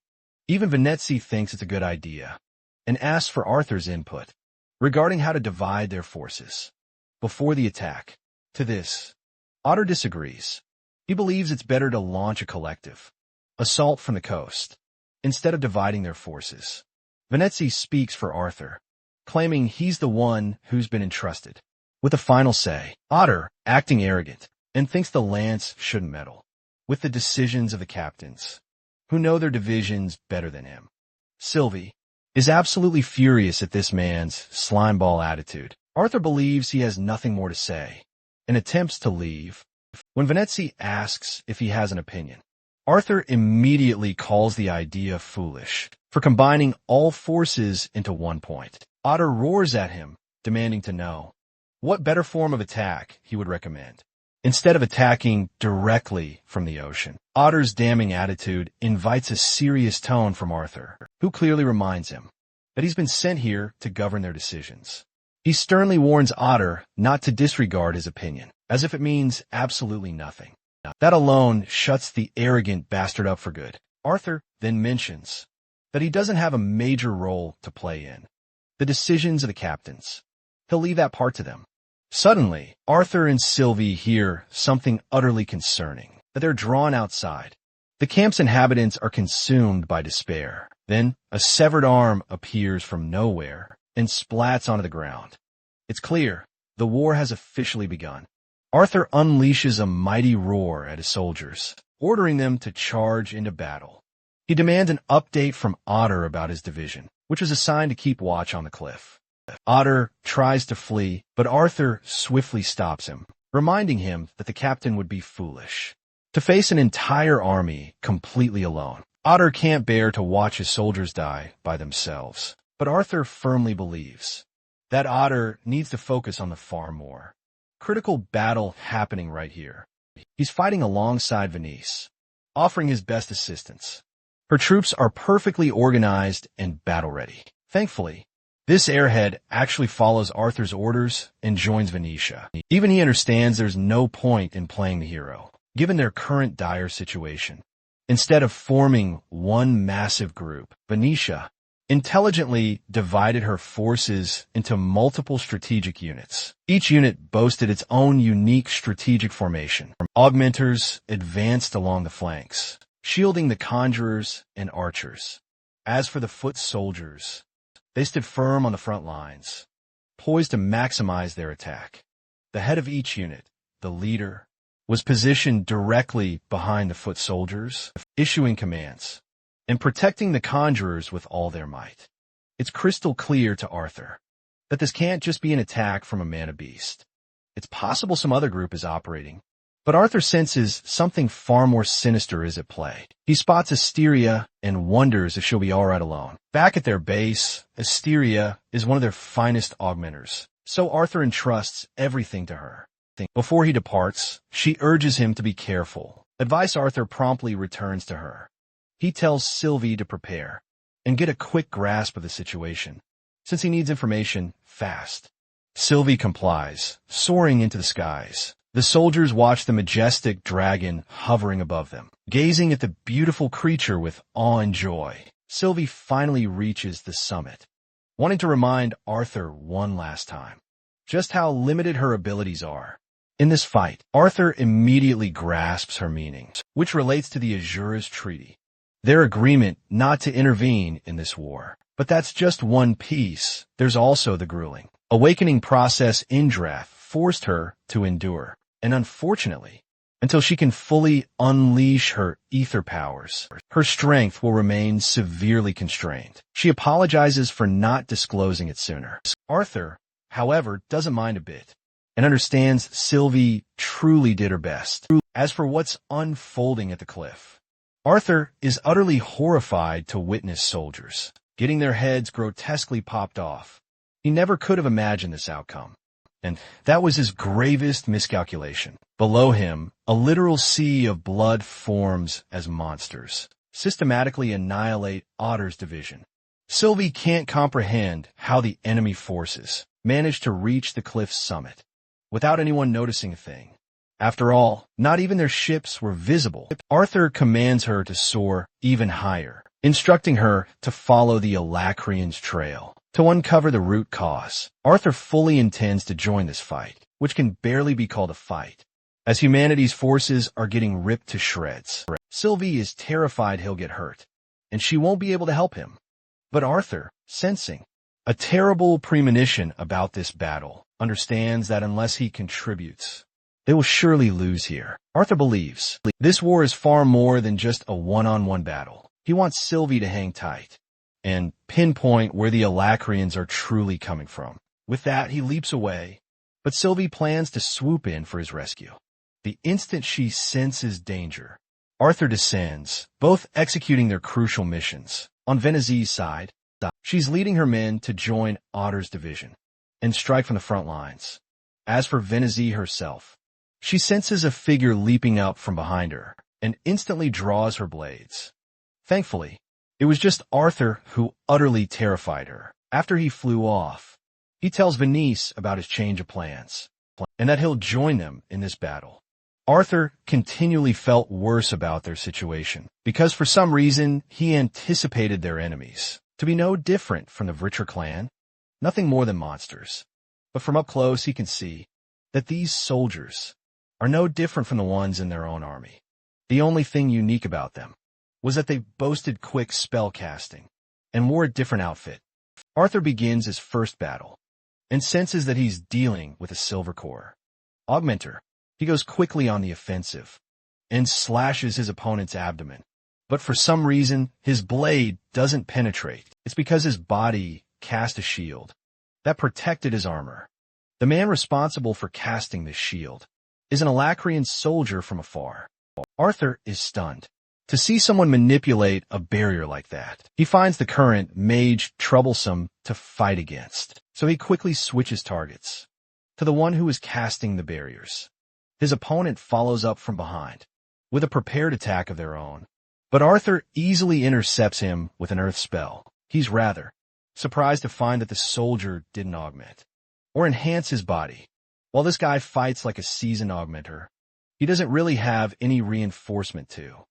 Speaker 1: Even Venezia thinks it's a good idea and asks for Arthur's input regarding how to divide their forces before the attack. To this, Otter disagrees. He believes it's better to launch a collective assault from the coast instead of dividing their forces. Venezia speaks for Arthur, claiming he's the one who's been entrusted with the final say. Otter, acting arrogant, and thinks the lance shouldn't meddle with the decisions of the captains, who know their divisions better than him. Sylvie is absolutely furious at this man's slimeball attitude. Arthur believes he has nothing more to say and attempts to leave. When Venezia asks if he has an opinion, Arthur immediately calls the idea foolish for combining all forces into one point. Otter roars at him, demanding to know what better form of attack he would recommend, instead of attacking directly from the ocean. Otter's damning attitude invites a serious tone from Arthur, who clearly reminds him that he's been sent here to govern their decisions. He sternly warns Otter not to disregard his opinion, as if it means absolutely nothing. That alone shuts the arrogant bastard up for good. Arthur then mentions that he doesn't have a major role to play in the decisions of the captains. He'll leave that part to them. Suddenly, Arthur and Sylvie hear something utterly concerning, that they're drawn outside. The camp's inhabitants are consumed by despair. Then, a severed arm appears from nowhere and splats onto the ground. It's clear the war has officially begun. Arthur unleashes a mighty roar at his soldiers, ordering them to charge into battle. He demands an update from Otter about his division, which was assigned to keep watch on the cliff. Otter tries to flee, but Arthur swiftly stops him, reminding him that the captain would be foolish to face an entire army completely alone. Otter can't bear to watch his soldiers die by themselves, but Arthur firmly believes that Otter needs to focus on the far more critical battle happening right here. He's fighting alongside Venice, offering his best assistance. Her troops are perfectly organized and battle-ready. Thankfully, this airhead actually follows Arthur's orders and joins Venetia. Even he understands there's no point in playing the hero, given their current dire situation. Instead of forming one massive group, Venetia intelligently divided her forces into multiple strategic units. Each unit boasted its own unique strategic formation. Augmenters advanced along the flanks, shielding the conjurers and archers. As for the foot soldiers, They stood firm on the front lines, poised to maximize their attack. The head of each unit, the leader, was positioned directly behind the foot soldiers, issuing commands and protecting the conjurers with all their might. It's crystal clear to Arthur that this can't just be an attack from a mana beast. It's possible some other group is operating, but Arthur senses something far more sinister is at play. He spots Asteria and wonders if she'll be alright alone. Back at their base, Asteria is one of their finest augmenters, so Arthur entrusts everything to her. Before he departs, she urges him to be careful. Advice Arthur promptly returns to her. He tells Sylvie to prepare and get a quick grasp of the situation, since he needs information fast. Sylvie complies, soaring into the skies. The soldiers watch the majestic dragon hovering above them, gazing at the beautiful creature with awe and joy. Sylvie finally reaches the summit, wanting to remind Arthur one last time just how limited her abilities are. In this fight, Arthur immediately grasps her meaning, which relates to the Asura's treaty, their agreement not to intervene in this war. But that's just one piece. There's also the grueling awakening process Indrath forced her to endure, and unfortunately, until she can fully unleash her ether powers, her strength will remain severely constrained. She apologizes for not disclosing it sooner. Arthur, however, doesn't mind a bit, and understands Sylvie truly did her best. As for what's unfolding at the cliff, Arthur is utterly horrified to witness soldiers getting their heads grotesquely popped off. He never could have imagined this outcome, and that was his gravest miscalculation. Below him, a literal sea of blood forms as monsters systematically annihilate Otter's division. Sylvie can't comprehend how the enemy forces managed to reach the cliff's summit without anyone noticing a thing. After all, not even their ships were visible. Arthur commands her to soar even higher, instructing her to follow the Alacrian's trail to uncover the root cause. Arthur fully intends to join this fight, which can barely be called a fight, as humanity's forces are getting ripped to shreds. Sylvie is terrified he'll get hurt, and she won't be able to help him. But Arthur, sensing a terrible premonition about this battle, understands that unless he contributes, they will surely lose here. Arthur believes this war is far more than just a one-on-one battle. He wants Sylvie to hang tight and pinpoint where the Alacrians are truly coming from. With that, he leaps away, but Sylvie plans to swoop in for his rescue. The instant she senses danger, Arthur descends, both executing their crucial missions. On Venezi's side, she's leading her men to join Otter's division and strike from the front lines. As for Venezi herself, she senses a figure leaping up from behind her and instantly draws her blades. Thankfully, it was just Arthur who utterly terrified her. After he flew off, he tells Venice about his change of plans and that he'll join them in this battle. Arthur continually felt worse about their situation because for some reason he anticipated their enemies to be no different from the Vricher clan, nothing more than monsters. But from up close he can see that these soldiers are no different from the ones in their own army. The only thing unique about them was that they boasted quick spell casting and wore a different outfit. Arthur begins his first battle and senses that he's dealing with a silver core augmenter. He goes quickly on the offensive and slashes his opponent's abdomen. But for some reason, his blade doesn't penetrate. It's because his body cast a shield that protected his armor. The man responsible for casting this shield is an Alacrian soldier from afar. Arthur is stunned to see someone manipulate a barrier like that. He finds the current mage troublesome to fight against, so he quickly switches targets to the one who is casting the barriers. His opponent follows up from behind with a prepared attack of their own, but Arthur easily intercepts him with an earth spell. He's rather surprised to find that the soldier didn't augment or enhance his body. While this guy fights like a seasoned augmenter, he doesn't really have any reinforcement to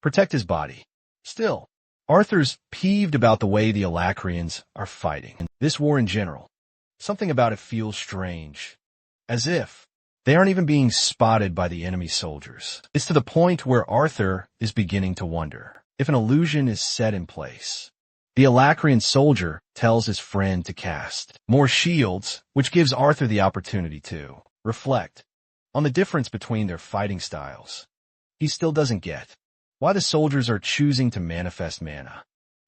Speaker 1: protect his body. Still, Arthur's peeved about the way the Alacrians are fighting. This war in general, something about it feels strange, as if they aren't even being spotted by the enemy soldiers. It's to the point where Arthur is beginning to wonder if an illusion is set in place The Alacrian soldier tells his friend to cast more shields, which gives Arthur the opportunity to reflect on the difference between their fighting styles. He still doesn't get why the soldiers are choosing to manifest mana,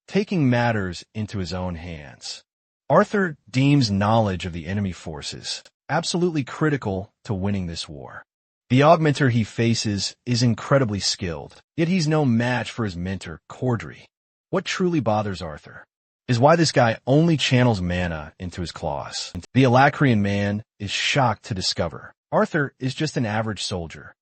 Speaker 1: taking matters into his own hands. Arthur deems knowledge of the enemy forces absolutely critical to winning this war. The augmenter he faces is incredibly skilled, yet he's no match for his mentor, Cordry. What truly bothers Arthur is why this guy only channels mana into his claws. The Alacrian man is shocked to discover Arthur is just an average soldier.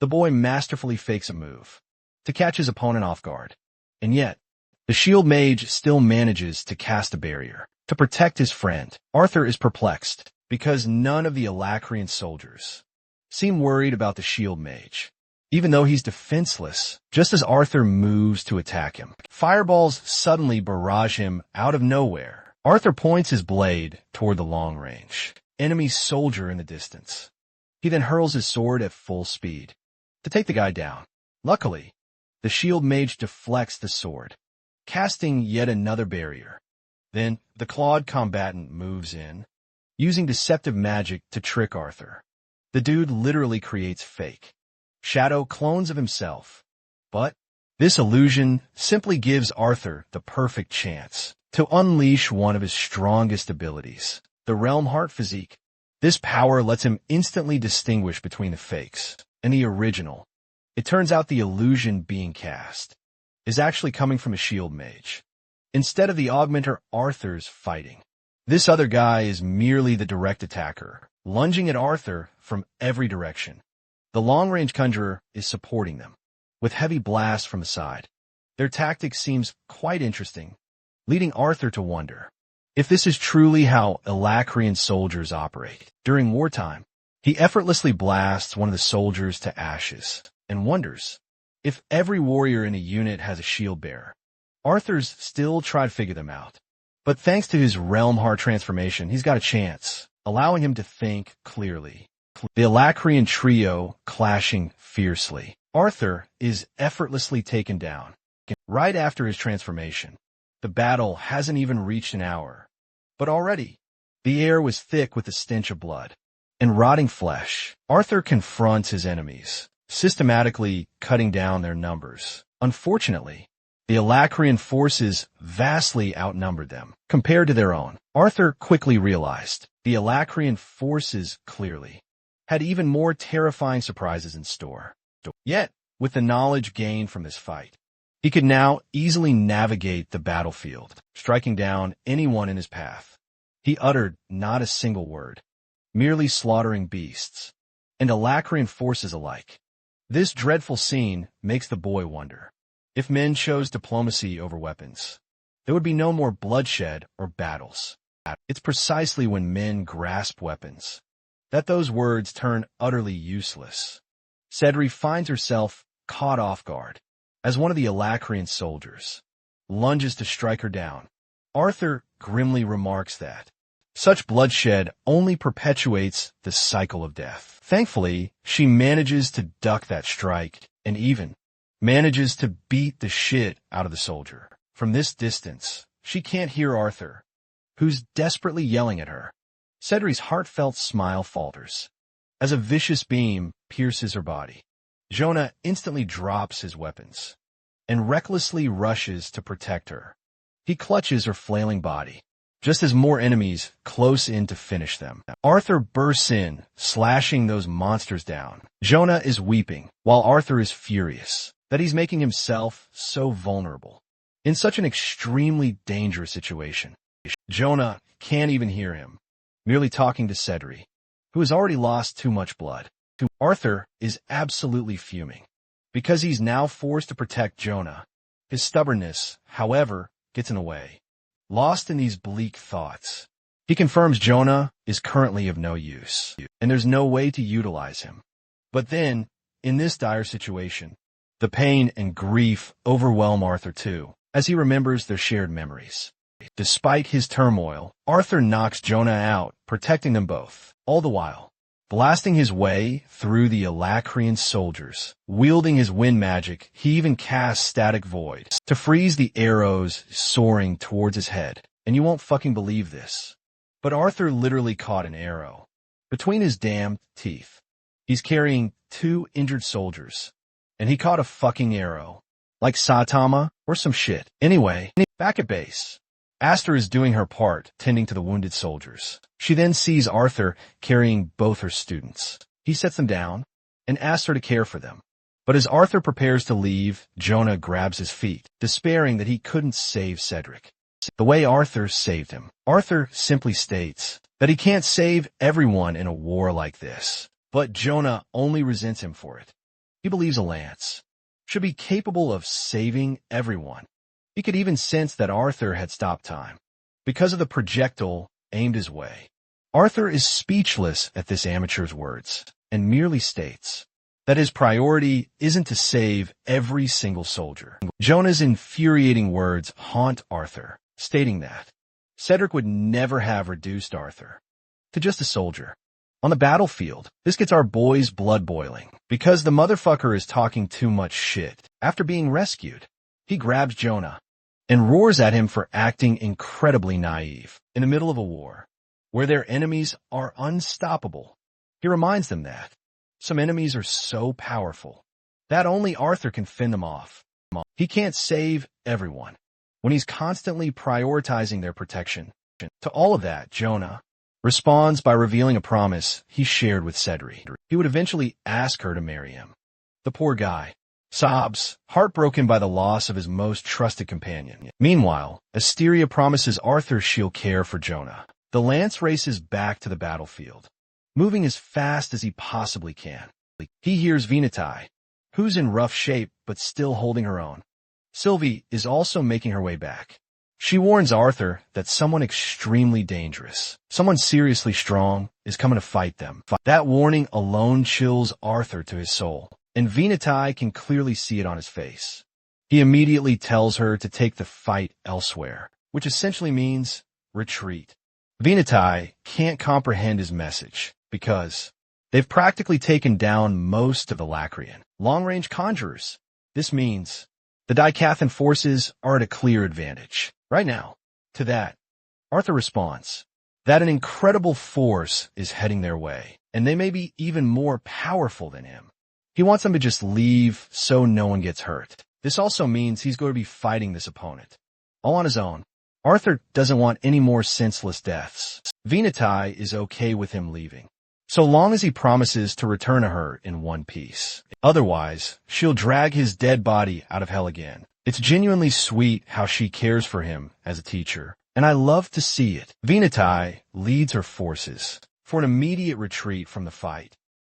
Speaker 1: The boy masterfully fakes a move to catch his opponent off guard, and yet the shield mage still manages to cast a barrier to protect his friend. Arthur is perplexed because none of the Alacrian soldiers seem worried about the shield mage, even though he's defenseless. Just as Arthur moves to attack him, fireballs suddenly barrage him out of nowhere. Arthur points his blade toward the long-range enemy soldier in the distance. He then hurls his sword at full speed to take the guy down. Luckily, the shield mage deflects the sword, casting yet another barrier. Then the clawed combatant moves in, using deceptive magic to trick Arthur. The dude literally creates fake shadow clones of himself. But this illusion simply gives Arthur the perfect chance to unleash one of his strongest abilities, the Realm Heart Physique. This power lets him instantly distinguish between the fakes and the original. It turns out the illusion being cast is actually coming from a shield mage, instead of the augmenter Arthur's fighting. This other guy is merely the direct attacker, lunging at Arthur from every direction. The long-range conjurer is supporting them, with heavy blasts from the side. Their tactic seems quite interesting, leading Arthur to wonder if this is truly how Alacrian soldiers operate. During wartime, he effortlessly blasts one of the soldiers to ashes, and wonders if every warrior in a unit has a shield bearer. Arthur's still trying to figure them out, but thanks to his Realm Heart transformation, he's got a chance, allowing him to think clearly. The Alacrian trio clashing fiercely. Arthur is effortlessly taken down. Right after his transformation, the battle hasn't even reached an hour, but already the air was thick with the stench of blood and rotting flesh. Arthur confronts his enemies, systematically cutting down their numbers. Unfortunately, the Alacrian forces vastly outnumbered them compared to their own. Arthur quickly realized the Alacrian forces clearly had even more terrifying surprises in store. Yet, with the knowledge gained from this fight, he could now easily navigate the battlefield, striking down anyone in his path. He uttered not a single word, merely slaughtering beasts and Alacrian forces alike. This dreadful scene makes the boy wonder if men chose diplomacy over weapons, there would be no more bloodshed or battles. It's precisely when men grasp weapons that those words turn utterly useless. Cedri finds herself caught off guard as one of the Alacrian soldiers lunges to strike her down. Arthur grimly remarks that such bloodshed only perpetuates the cycle of death. Thankfully, she manages to duck that strike and even manages to beat the shit out of the soldier. From this distance, she can't hear Arthur, who's desperately yelling at her. Cedri's heartfelt smile falters as a vicious beam pierces her body. Jonah instantly drops his weapons and recklessly rushes to protect her. He clutches her flailing body, just as more enemies close in to finish them. Arthur bursts in, slashing those monsters down. Jonah is weeping, while Arthur is furious that he's making himself so vulnerable in such an extremely dangerous situation. Jonah can't even hear him, merely talking to Cedri, who has already lost too much blood. Arthur is absolutely fuming because he's now forced to protect Jonah. His stubbornness, however, gets in the way. Lost in these bleak thoughts, he confirms Jonah is currently of no use, and there's no way to utilize him. But then, in this dire situation, the pain and grief overwhelm Arthur too, as he remembers their shared memories. Despite his turmoil, Arthur knocks Jonah out, protecting them both. All the while, blasting his way through the Alacrian soldiers. Wielding his wind magic, he even casts Static Void to freeze the arrows soaring towards his head. And you won't fucking believe this, but Arthur literally caught an arrow between his damned teeth. He's carrying 2 injured soldiers, and he caught a fucking arrow. Like Saitama or some shit. Anyway, back at base, Asura is doing her part, tending to the wounded soldiers. She then sees Arthur carrying both her students. He sets them down and asks her to care for them. But as Arthur prepares to leave, Jonah grabs his feet, despairing that he couldn't save Cedric the way Arthur saved him. Arthur simply states that he can't save everyone in a war like this, but Jonah only resents him for it. He believes a lance should be capable of saving everyone. He could even sense that Arthur had stopped time because of the projectile aimed his way. Arthur is speechless at this amateur's words and merely states that his priority isn't to save every single soldier. Jonah's infuriating words haunt Arthur, stating that Cedric would never have reduced Arthur to just a soldier. On the battlefield, this gets our boy's blood boiling because the motherfucker is talking too much shit. After being rescued, he grabs Jonah and roars at him for acting incredibly naive in the middle of a war where their enemies are unstoppable. He reminds them that some enemies are so powerful that only Arthur can fend them off. He can't save everyone when he's constantly prioritizing their protection. To all of that, Jonah responds by revealing a promise he shared with Cedric. He would eventually ask her to marry him. The poor guy sobs, heartbroken by the loss of his most trusted companion. Meanwhile, Asteria promises Arthur she'll care for Jonah. The lance races back to the battlefield, moving as fast as he possibly can. He hears Venatai, who's in rough shape but still holding her own. Sylvie is also making her way back. She warns Arthur that someone extremely dangerous, someone seriously strong, is coming to fight them. That warning alone chills Arthur to his soul, and Venatai can clearly see it on his face. He immediately tells her to take the fight elsewhere, which essentially means retreat. Venatai can't comprehend his message because they've practically taken down most of the Lacrian long-range conjurers. This means the Dicathan forces are at a clear advantage right now. To that, Arthur responds that an incredible force is heading their way, and they may be even more powerful than him. He wants them to just leave so no one gets hurt. This also means he's going to be fighting this opponent all on his own. Arthur doesn't want any more senseless deaths. Venatai is okay with him leaving, so long as he promises to return to her in one piece. Otherwise, she'll drag his dead body out of hell again. It's genuinely sweet how she cares for him as a teacher, and I love to see it. Venatai leads her forces for an immediate retreat from the fight,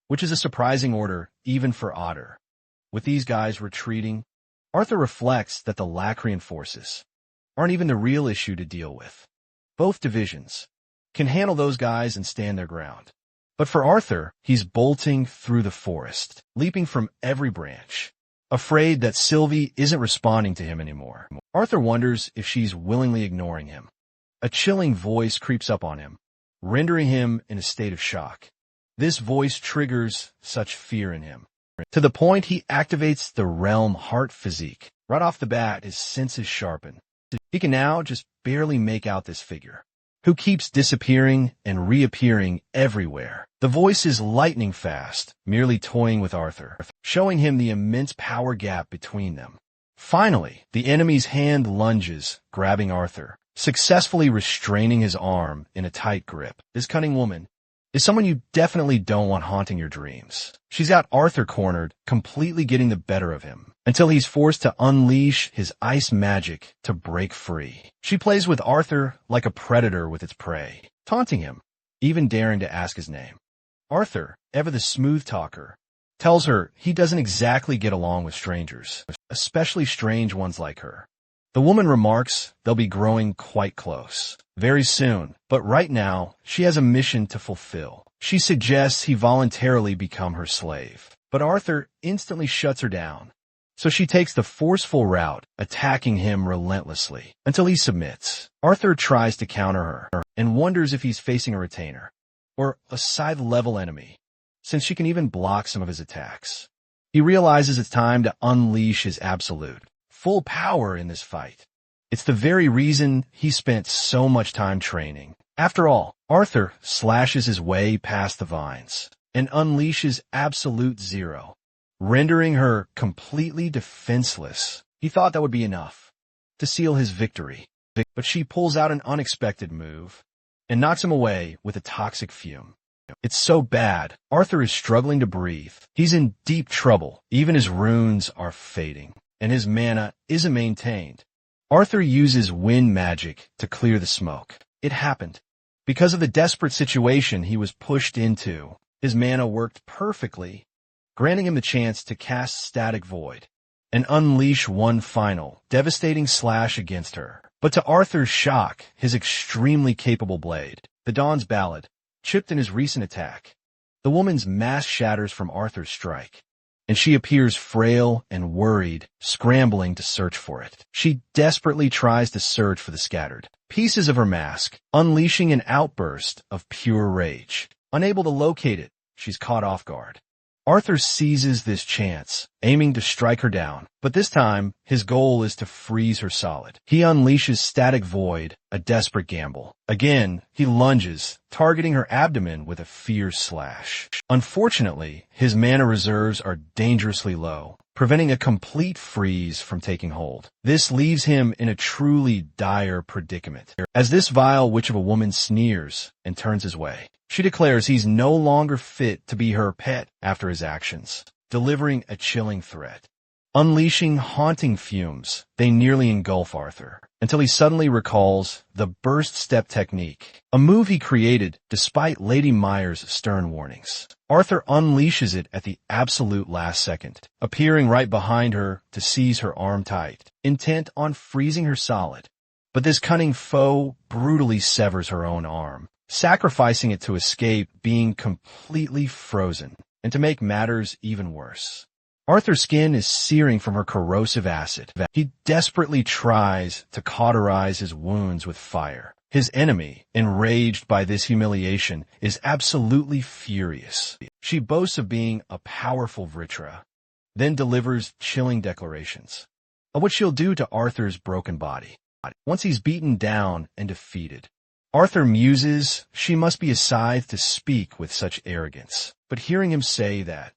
Speaker 1: which is a surprising order even for Otter. With these guys retreating, Arthur reflects that the Lacrian forces aren't even the real issue to deal with. Both divisions can handle those guys and stand their ground. But for Arthur, he's bolting through the forest, leaping from every branch, afraid that Sylvie isn't responding to him anymore. Arthur wonders if she's willingly ignoring him. A chilling voice creeps up on him, rendering him in a state of shock. This voice triggers such fear in him, to the point he activates the realm heart physique. Right off the bat, his senses sharpen. He can now just barely make out this figure, who keeps disappearing and reappearing everywhere. The voice is lightning fast, merely toying with Arthur, showing him the immense power gap between them. Finally, the enemy's hand lunges, grabbing Arthur, successfully restraining his arm in a tight grip. This cunning woman is someone you definitely don't want haunting your dreams. She's got Arthur cornered, completely getting the better of him, until he's forced to unleash his ice magic to break free. She plays with Arthur like a predator with its prey, taunting him, even daring to ask his name. Arthur, ever the smooth talker, tells her he doesn't exactly get along with strangers, especially strange ones like her. The woman remarks they'll be growing quite close very soon, but right now she has a mission to fulfill. She suggests he voluntarily become her slave, but Arthur instantly shuts her down. So she takes the forceful route, attacking him relentlessly until he submits. Arthur tries to counter her and wonders if he's facing a retainer or a scythe-level enemy. since she can even block some of his attacks. He realizes it's time to unleash his absolute, full power in this fight. It's the very reason he spent so much time training. After all, Arthur slashes his way past the vines and unleashes absolute zero, rendering her completely defenseless. He thought that would be enough to seal his victory, but she pulls out an unexpected move and knocks him away with a toxic fume. It's so bad, Arthur is struggling to breathe. He's in deep trouble. Even his runes are fading, and his mana isn't maintained. Arthur uses wind magic to clear the smoke. It happened. Because of the desperate situation he was pushed into, his mana worked perfectly, granting him the chance to cast Static Void and unleash one final, devastating slash against her. But to Arthur's shock, his extremely capable blade, the Dawn's Ballad, chipped in his recent attack. The woman's mass shatters from Arthur's strike, and she appears frail and worried, scrambling to search for it. She desperately tries to search for the scattered pieces of her mask, unleashing an outburst of pure rage. Unable to locate it, she's caught off guard. Arthur seizes this chance, aiming to strike her down, but this time, his goal is to freeze her solid. He unleashes Static Void, a desperate gamble. Again, he lunges, targeting her abdomen with a fierce slash. Unfortunately, his mana reserves are dangerously low, preventing a complete freeze from taking hold. This leaves him in a truly dire predicament. As this vile witch of a woman sneers and turns his way, she declares he's no longer fit to be her pet after his actions, delivering a chilling threat. Unleashing haunting fumes, they nearly engulf Arthur, until he suddenly recalls the burst step technique, a move he created despite Lady Meyer's stern warnings. Arthur unleashes it at the absolute last second, appearing right behind her to seize her arm tight, intent on freezing her solid. But this cunning foe brutally severs her own arm, sacrificing it to escape being completely frozen. And to make matters even worse, Arthur's skin is searing from her corrosive acid. He desperately tries to cauterize his wounds with fire. His enemy, enraged by this humiliation, is absolutely furious. She boasts of being a powerful Vritra, then delivers chilling declarations of what she'll do to Arthur's broken body once he's beaten down and defeated. Arthur muses she must be a scythe to speak with such arrogance, but hearing him say that,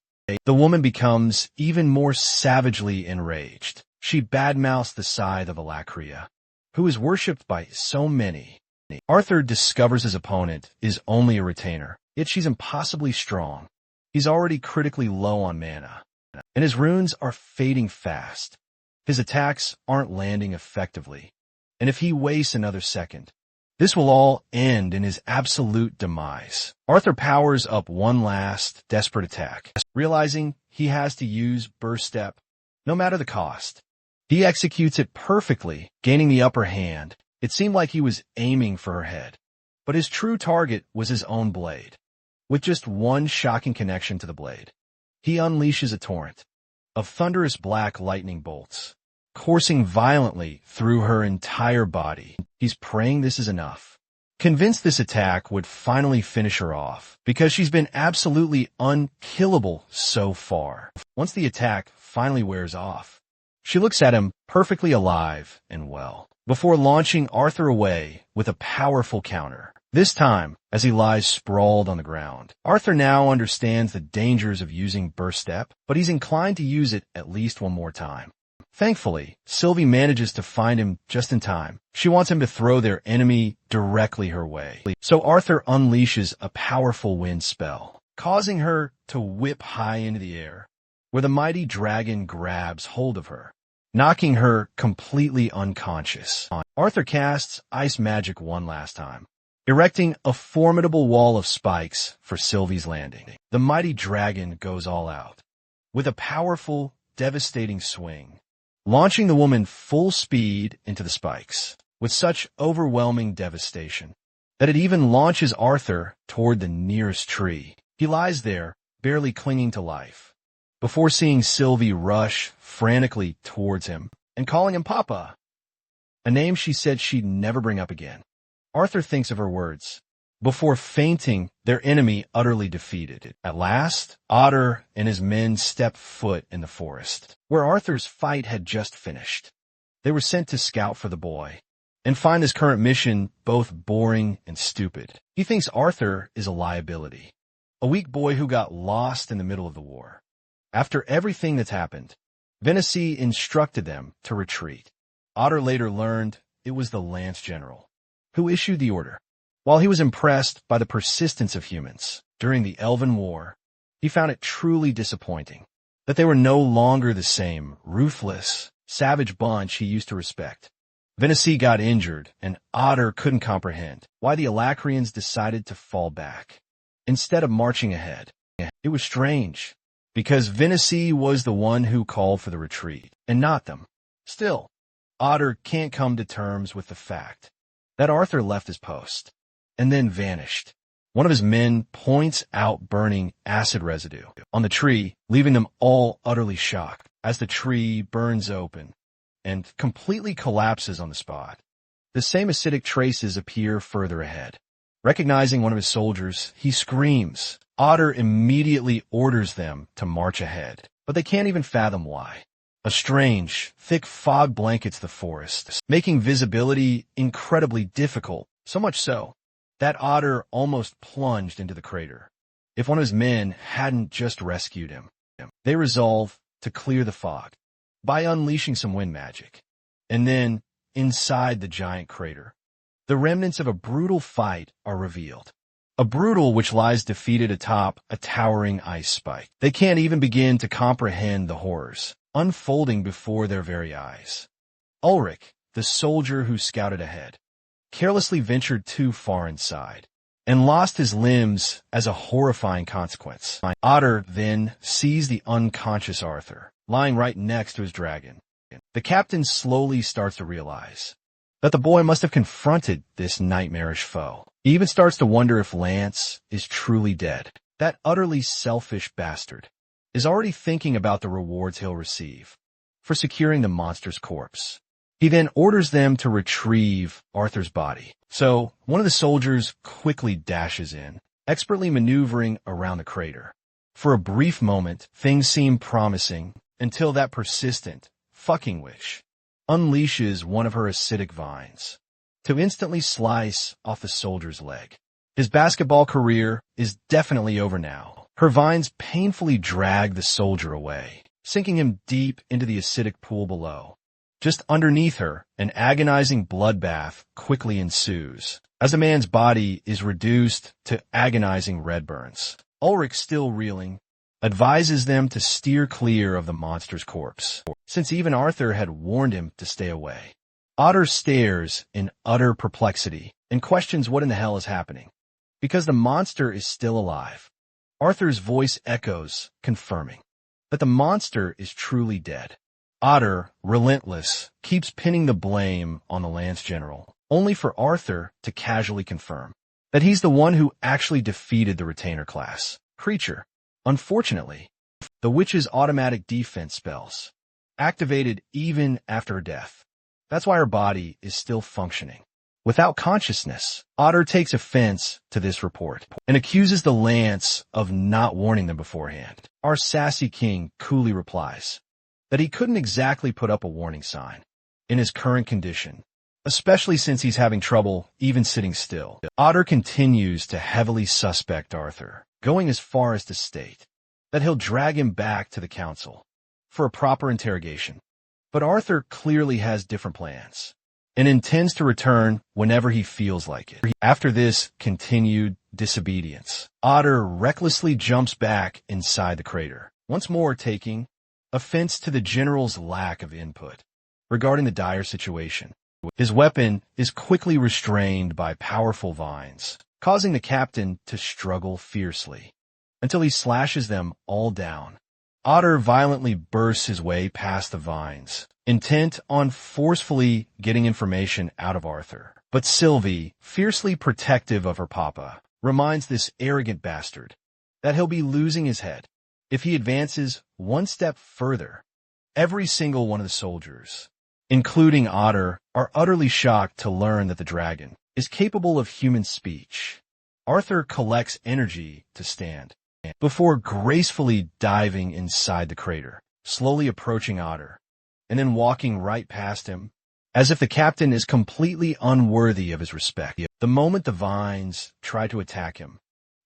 Speaker 1: the woman becomes even more savagely enraged. She badmouths the scythe of Alacria, who is worshipped by so many. Arthur discovers his opponent is only a retainer, yet she's impossibly strong. He's already critically low on mana, and his runes are fading fast. His attacks aren't landing effectively, and if he wastes another second, this will all end in his absolute demise. Arthur powers up one last, desperate attack, realizing he has to use Burst Step, no matter the cost. He executes it perfectly, gaining the upper hand. It seemed like he was aiming for her head, but his true target was his own blade. With just one shocking connection to the blade, he unleashes a torrent of thunderous black lightning bolts, coursing violently through her entire body. He's praying this is enough, convinced this attack would finally finish her off, because she's been absolutely unkillable so far. Once the attack finally wears off, she looks at him perfectly alive and well, before launching Arthur away with a powerful counter. This time, as he lies sprawled on the ground. Arthur now understands the dangers of using Burst Step, but he's inclined to use it at least one more time. Thankfully, Sylvie manages to find him just in time. She wants him to throw their enemy directly her way. So Arthur unleashes a powerful wind spell, causing her to whip high into the air, where the mighty dragon grabs hold of her, knocking her completely unconscious. Arthur casts Ice Magic one last time, erecting a formidable wall of spikes for Sylvie's landing. The mighty dragon goes all out, with a powerful, devastating swing, launching the woman full speed into the spikes, with such overwhelming devastation that it even launches Arthur toward the nearest tree. He lies there, barely clinging to life, before seeing Sylvie rush frantically towards him and calling him Papa, a name she said she'd never bring up again. Arthur thinks of her words before fainting, their enemy utterly defeated. At last, Otter and his men stepped foot in the forest, where Arthur's fight had just finished. They were sent to scout for the boy, and find his current mission both boring and stupid. He thinks Arthur is a liability, a weak boy who got lost in the middle of the war. After everything that's happened, Venacy instructed them to retreat. Otter later learned it was the Lance General who issued the order. While he was impressed by the persistence of humans during the Elven War, he found it truly disappointing that they were no longer the same ruthless, savage bunch he used to respect. Venacy got injured, and Otter couldn't comprehend why the Alacrians decided to fall back instead of marching ahead. It was strange, because Venacy was the one who called for the retreat, and not them. Still, Otter can't come to terms with the fact that Arthur left his post and then vanished. One of his men points out burning acid residue on the tree, leaving them all utterly shocked as the tree burns open and completely collapses on the spot. The same acidic traces appear further ahead. Recognizing one of his soldiers, he screams. Otter immediately orders them to march ahead, but they can't even fathom why. A strange, thick fog blankets the forest, making visibility incredibly difficult, so much so that Otter almost plunged into the crater. If one of his men hadn't just rescued him, they resolve to clear the fog by unleashing some wind magic. And then, inside the giant crater, the remnants of a brutal fight are revealed. A brutal which lies defeated atop a towering ice spike. They can't even begin to comprehend the horrors unfolding before their very eyes. Ulrich, the soldier who scouted ahead, carelessly ventured too far inside and lost his limbs as a horrifying consequence. Otter then sees the unconscious Arthur lying right next to his dragon. The captain slowly starts to realize that the boy must have confronted this nightmarish foe. He even starts to wonder if Lance is truly dead. That utterly selfish bastard is already thinking about the rewards he'll receive for securing the monster's corpse. He then orders them to retrieve Arthur's body. So one of the soldiers quickly dashes in, expertly maneuvering around the crater. For a brief moment, things seem promising until that persistent fucking wish unleashes one of her acidic vines to instantly slice off the soldier's leg. His basketball career is definitely over now. Her vines painfully drag the soldier away, sinking him deep into the acidic pool below. Just underneath her, an agonizing bloodbath quickly ensues, as the man's body is reduced to agonizing red burns. Ulrich, still reeling, advises them to steer clear of the monster's corpse, since even Arthur had warned him to stay away. Otter stares in utter perplexity and questions what in the hell is happening. Because the monster is still alive, Arthur's voice echoes, confirming that the monster is truly dead. Otter, relentless, keeps pinning the blame on the Lance General, only for Arthur to casually confirm that he's the one who actually defeated the retainer class creature. Unfortunately, the witch's automatic defense spells activated even after her death. That's why her body is still functioning without consciousness. Otter takes offense to this report and accuses the Lance of not warning them beforehand. Our sassy king coolly replies that he couldn't exactly put up a warning sign in his current condition, especially since he's having trouble even sitting still. Otter continues to heavily suspect Arthur, going as far as to state that he'll drag him back to the council for a proper interrogation. But Arthur clearly has different plans and intends to return whenever he feels like it. After this continued disobedience, Otter recklessly jumps back inside the crater, once more taking offense to the general's lack of input regarding the dire situation. His weapon is quickly restrained by powerful vines, causing the captain to struggle fiercely until he slashes them all down. Otter violently bursts his way past the vines, intent on forcefully getting information out of Arthur. But Sylvie, fiercely protective of her papa, reminds this arrogant bastard that he'll be losing his head if he advances one step further. Every single one of the soldiers, including Otter, are utterly shocked to learn that the dragon is capable of human speech Arthur collects energy to stand before gracefully diving inside the crater, slowly approaching Otter, and then walking right past him, as if the captain is completely unworthy of his respect. The moment the vines try to attack him,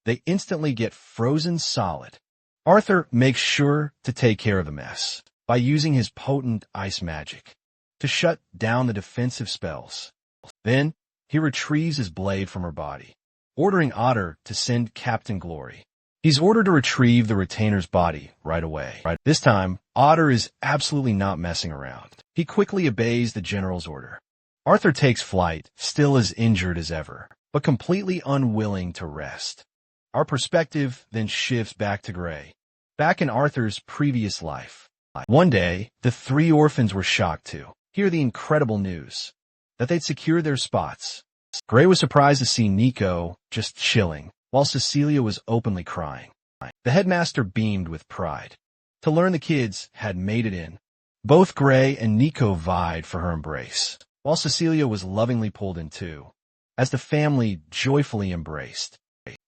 Speaker 1: they instantly get frozen solid. Arthur makes sure to take care of the mess by using his potent ice magic to shut down the defensive spells. Then, he retrieves his blade from her body, ordering Otter to send Captain Glory. He's ordered to retrieve the retainer's body right away. This time, Otter is absolutely not messing around. He quickly obeys the general's order. Arthur takes flight, still as injured as ever, but completely unwilling to rest. Our perspective then shifts back to Gray, back in Arthur's previous life. One day, the three orphans were shocked to hear the incredible news that they'd secured their spots. Gray was surprised to see Nico just chilling, while Cecilia was openly crying. The headmaster beamed with pride to learn the kids had made it in. Both Gray and Nico vied for her embrace, while Cecilia was lovingly pulled in too, as the family joyfully embraced.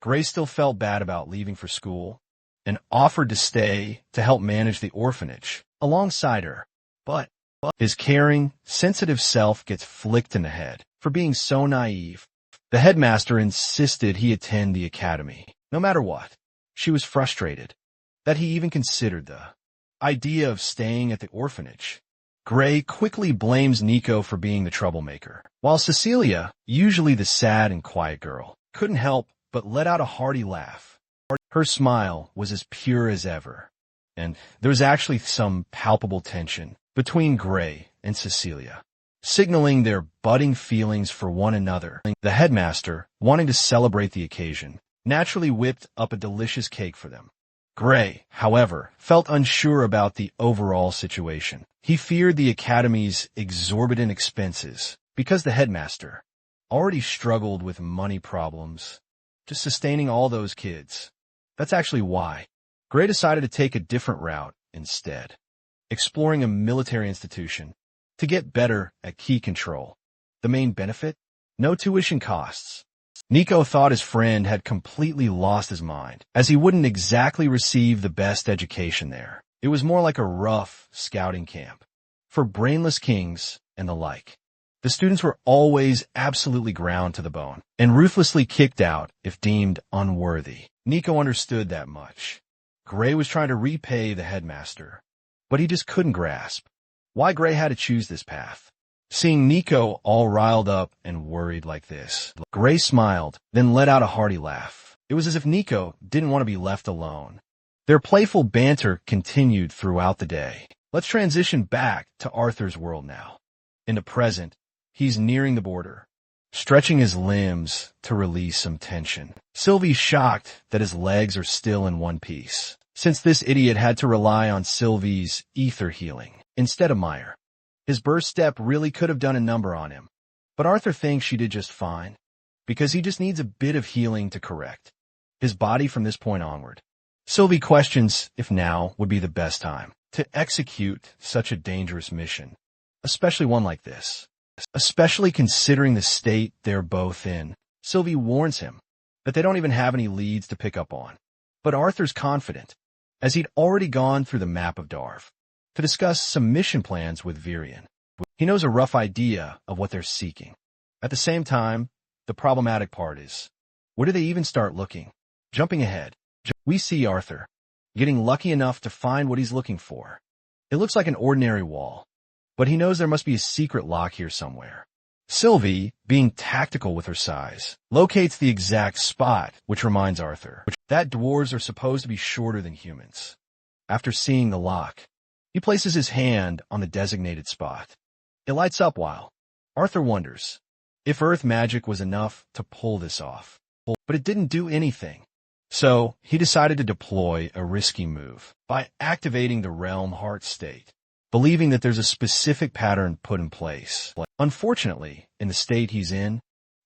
Speaker 1: Gray still felt bad about leaving for school and offered to stay to help manage the orphanage alongside her, but his caring, sensitive self gets flicked in the head for being so naive. The headmaster insisted he attend the academy, no matter what. She was frustrated that he even considered the idea of staying at the orphanage. Gray quickly blames Nico for being the troublemaker, while Cecilia, usually the sad and quiet girl, couldn't help but let out a hearty laugh. Her smile was as pure as ever, and there was actually some palpable tension between Gray and Cecilia, signaling their budding feelings for one another. The headmaster, wanting to celebrate the occasion, naturally whipped up a delicious cake for them. Gray, however, felt unsure about the overall situation. He feared the academy's exorbitant expenses because the headmaster already struggled with money problems, just sustaining all those kids. That's actually why Gray decided to take a different route instead, exploring a military institution to get better at key control. The main benefit? No tuition costs. Nico thought his friend had completely lost his mind, as he wouldn't exactly receive the best education there. It was more like a rough scouting camp for brainless kings and the like. The students were always absolutely ground to the bone and ruthlessly kicked out if deemed unworthy. Nico understood that much. Gray was trying to repay the headmaster, but he just couldn't grasp why Gray had to choose this path. Seeing Nico all riled up and worried like this, Gray smiled, then let out a hearty laugh. It was as if Nico didn't want to be left alone. Their playful banter continued throughout the day. Let's transition back to Arthur's world now. In the present, he's nearing the border, stretching his limbs to release some tension. Sylvie's shocked that his legs are still in one piece, since this idiot had to rely on Sylvie's ether healing instead of Meyer. His burst step really could have done a number on him, but Arthur thinks she did just fine, because he just needs a bit of healing to correct his body from this point onward. Sylvie questions if now would be the best time to execute such a dangerous mission, especially one like this. Especially considering the state they're both in. Sylvie warns him that they don't even have any leads to pick up on. But Arthur's confident, as he'd already gone through the map of Darv to discuss some mission plans with Virion. He knows a rough idea of what they're seeking. At the same time, the problematic part is, where do they even start looking? Jumping ahead, we see Arthur getting lucky enough to find what he's looking for. It looks like an ordinary wall, but he knows there must be a secret lock here somewhere. Sylvie, being tactical with her size, locates the exact spot, which reminds Arthur that dwarves are supposed to be shorter than humans. After seeing the lock, he places his hand on the designated spot. It lights up while Arthur wonders if earth magic was enough to pull this off. But it didn't do anything. So he decided to deploy a risky move by activating the realm heart state, believing that there's a specific pattern put in place. Unfortunately, in the state he's in,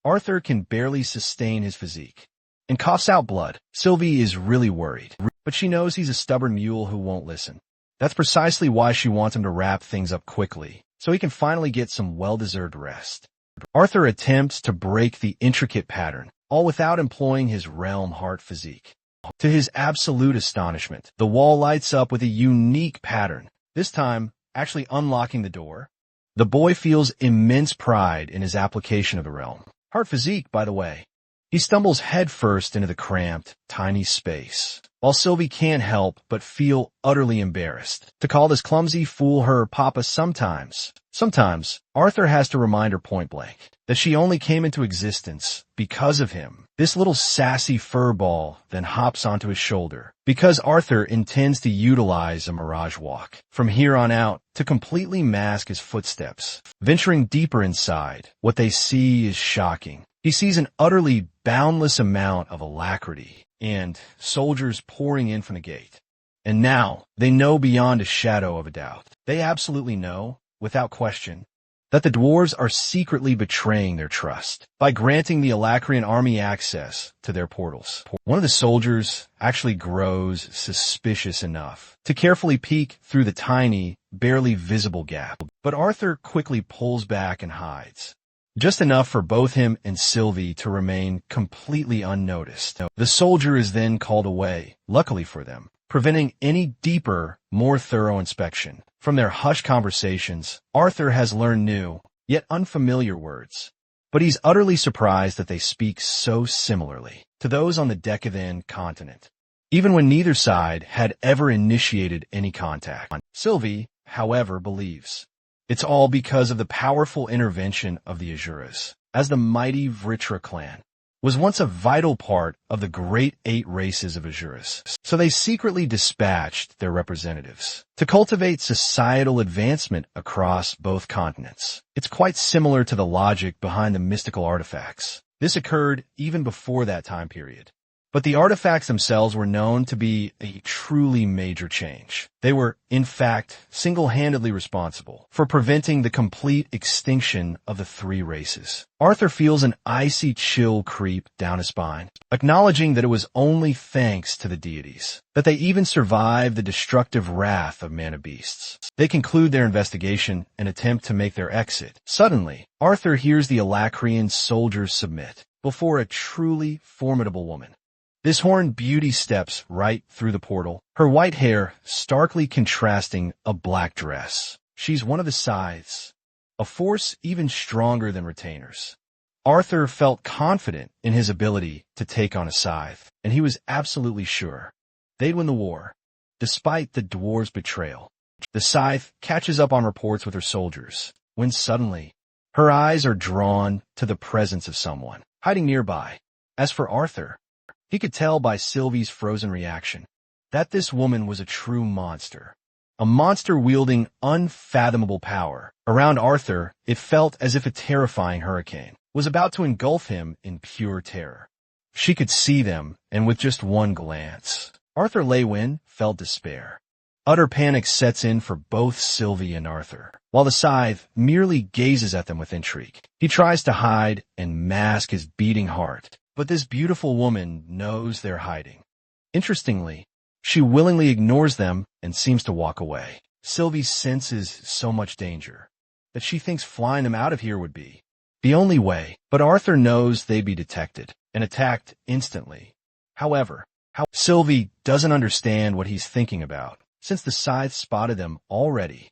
Speaker 1: Arthur can barely sustain his physique and coughs out blood. Sylvie is really worried, but she knows he's a stubborn mule who won't listen. That's precisely why she wants him to wrap things up quickly, so he can finally get some well-deserved rest. Arthur attempts to break the intricate pattern all without employing his realm heart physique. To his absolute astonishment, the wall lights up with a unique pattern, this time actually unlocking the door. The boy feels immense pride in his application of the realm heart physique, by the way. He stumbles headfirst into the cramped, tiny space, while Sylvie can't help but feel utterly embarrassed to call this clumsy fool her papa sometimes. Sometimes, Arthur has to remind her point blank that she only came into existence because of him. This little sassy furball then hops onto his shoulder because Arthur intends to utilize a mirage walk from here on out to completely mask his footsteps. Venturing deeper inside, what they see is shocking. He sees an utterly boundless amount of alacrity and soldiers pouring in from the gate. And now, they know beyond a shadow of a doubt. They absolutely know, without question, that the dwarves are secretly betraying their trust by granting the Alacrian army access to their portals. One of the soldiers actually grows suspicious enough to carefully peek through the tiny, barely visible gap. But Arthur quickly pulls back and hides. Just enough for both him and Sylvie to remain completely unnoticed. The soldier is then called away, luckily for them, preventing any deeper, more thorough inspection. From their hushed conversations, Arthur has learned new, yet unfamiliar words. But he's utterly surprised that they speak so similarly to those on the Deccan continent, even when neither side had ever initiated any contact. Sylvie, however, believes it's all because of the powerful intervention of the Asuras, as the mighty Vritra clan was once a vital part of the great 8 races of Asuras. So they secretly dispatched their representatives to cultivate societal advancement across both continents. It's quite similar to the logic behind the mystical artifacts. This occurred even before that time period. But the artifacts themselves were known to be a truly major change. They were, in fact, single-handedly responsible for preventing the complete extinction of the 3 races. Arthur feels an icy chill creep down his spine, acknowledging that it was only thanks to the deities that they even survived the destructive wrath of mana beasts. They conclude their investigation and attempt to make their exit. Suddenly, Arthur hears the Alacrian soldiers submit before a truly formidable woman. This horned beauty steps right through the portal, her white hair starkly contrasting a black dress. She's one of the scythes, a force even stronger than retainers. Arthur felt confident in his ability to take on a scythe, and he was absolutely sure they'd win the war, despite the dwarves' betrayal. The scythe catches up on reports with her soldiers, when suddenly, her eyes are drawn to the presence of someone hiding nearby. As for Arthur, he could tell by Sylvie's frozen reaction that this woman was a true monster. A monster wielding unfathomable power. Around Arthur, it felt as if a terrifying hurricane was about to engulf him in pure terror. She could see them, and with just one glance, Arthur Leywin felt despair. Utter panic sets in for both Sylvie and Arthur, while the scythe merely gazes at them with intrigue. He tries to hide and mask his beating heart, but this beautiful woman knows they're hiding. Interestingly, she willingly ignores them and seems to walk away. Sylvie senses so much danger that she thinks flying them out of here would be the only way, but Arthur knows they'd be detected and attacked instantly. However, Sylvie doesn't understand what he's thinking about, since the scythe spotted them already.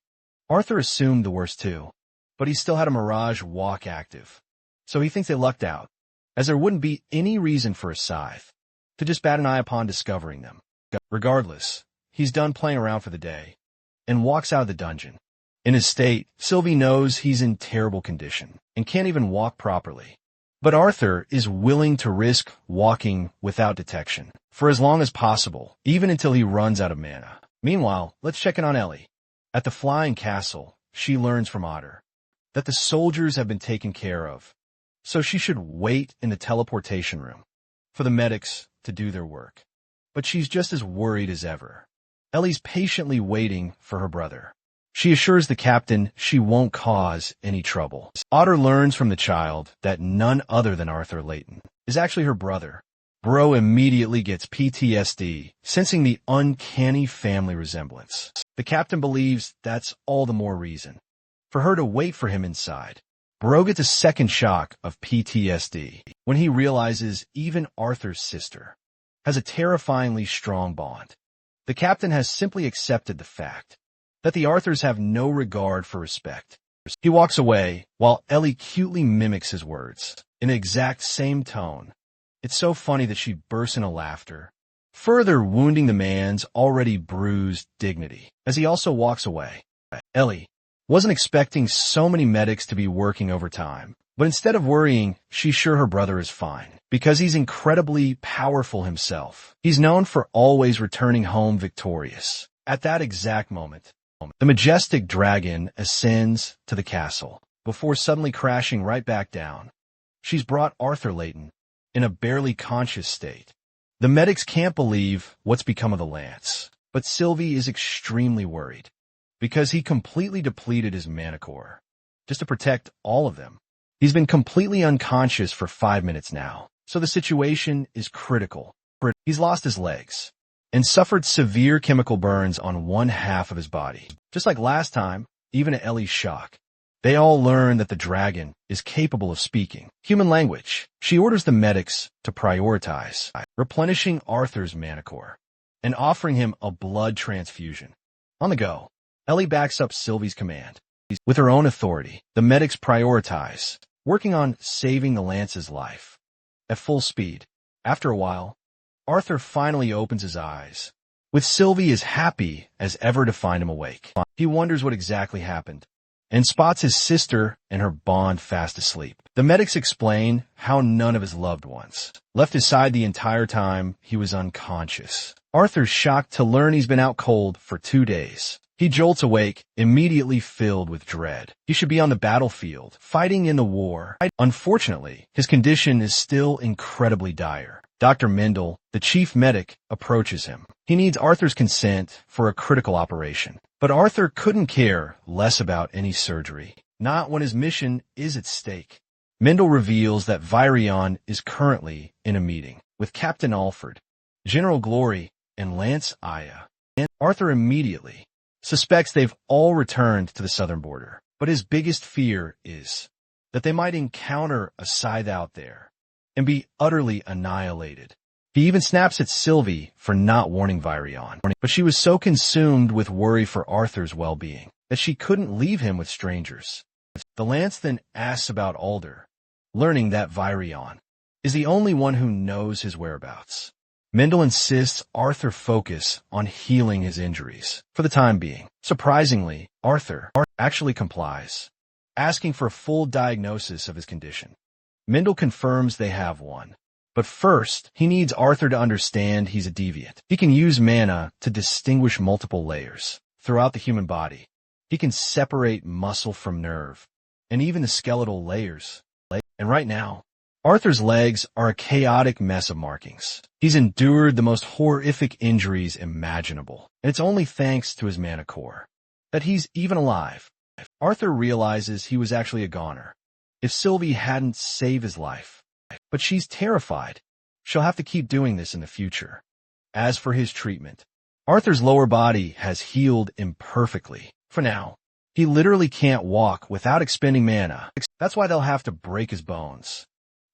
Speaker 1: Arthur assumed the worst too, but he still had a mirage walk active, so he thinks they lucked out, as there wouldn't be any reason for a scythe to just bat an eye upon discovering them. Regardless, he's done playing around for the day and walks out of the dungeon. In his state, Sylvie knows he's in terrible condition and can't even walk properly. But Arthur is willing to risk walking without detection for as long as possible, even until he runs out of mana. Meanwhile, let's check in on Ellie. At the flying castle, she learns from Otter that the soldiers have been taken care of, so she should wait in the teleportation room for the medics to do their work. But she's just as worried as ever. Ellie's patiently waiting for her brother. She assures the captain she won't cause any trouble. Otter learns from the child that none other than Arthur Layton is actually her brother. Bro immediately gets PTSD, sensing the uncanny family resemblance. The captain believes that's all the more reason for her to wait for him inside. Bro gets a second shock of PTSD when he realizes even Arthur's sister has a terrifyingly strong bond. The captain has simply accepted the fact that the Arthurs have no regard for respect. He walks away while Ellie cutely mimics his words in the exact same tone. It's so funny that she bursts into laughter, further wounding the man's already bruised dignity as he also walks away. Ellie wasn't expecting so many medics to be working overtime, but instead of worrying, she's sure her brother is fine because he's incredibly powerful himself. He's known for always returning home victorious. At that exact moment, the majestic dragon ascends to the castle before suddenly crashing right back down. She's brought Arthur Layton in a barely conscious state. The medics can't believe what's become of the lance, but Sylvie is extremely worried because he completely depleted his mana core just to protect all of them. He's been completely unconscious for 5 minutes now, so the situation is critical. He's lost his legs and suffered severe chemical burns on one half of his body. Just like last time, even at Ellie's shock, they all learn that the dragon is capable of speaking human language. She orders the medics to prioritize replenishing Arthur's mana core and offering him a blood transfusion. On the go, Ellie backs up Sylvie's command. With her own authority, the medics prioritize working on saving the Lance's life. At full speed, after a while, Arthur finally opens his eyes, with Sylvie as happy as ever to find him awake. He wonders what exactly happened, and spots his sister and her bond fast asleep. The medics explain how none of his loved ones left his side the entire time he was unconscious. Arthur's shocked to learn he's been out cold for 2 days. He jolts awake, immediately filled with dread. He should be on the battlefield, fighting in the war. Unfortunately, his condition is still incredibly dire. Dr. Mendel, the chief medic, approaches him. He needs Arthur's consent for a critical operation. But Arthur couldn't care less about any surgery, not when his mission is at stake. Mendel reveals that Virion is currently in a meeting with Captain Alfred, General Glory, and Lance Aya. And Arthur immediately suspects they've all returned to the southern border, but his biggest fear is that they might encounter a scythe out there and be utterly annihilated. He even snaps at Sylvie for not warning Virion, but she was so consumed with worry for Arthur's well-being that she couldn't leave him with strangers. The Lance then asks about Alder, learning that Virion is the only one who knows his whereabouts. Mendel insists Arthur focus on healing his injuries for the time being. Surprisingly, Arthur actually complies, asking for a full diagnosis of his condition. Mendel confirms they have one, but first, he needs Arthur to understand he's a deviant. He can use mana to distinguish multiple layers throughout the human body. He can separate muscle from nerve, and even the skeletal layers. And right now, Arthur's legs are a chaotic mess of markings. He's endured the most horrific injuries imaginable, and it's only thanks to his mana core that he's even alive. Arthur realizes he was actually a goner if Sylvie hadn't saved his life, but she's terrified she'll have to keep doing this in the future. As for his treatment, Arthur's lower body has healed imperfectly. For now, he literally can't walk without expending mana. That's why they'll have to break his bones,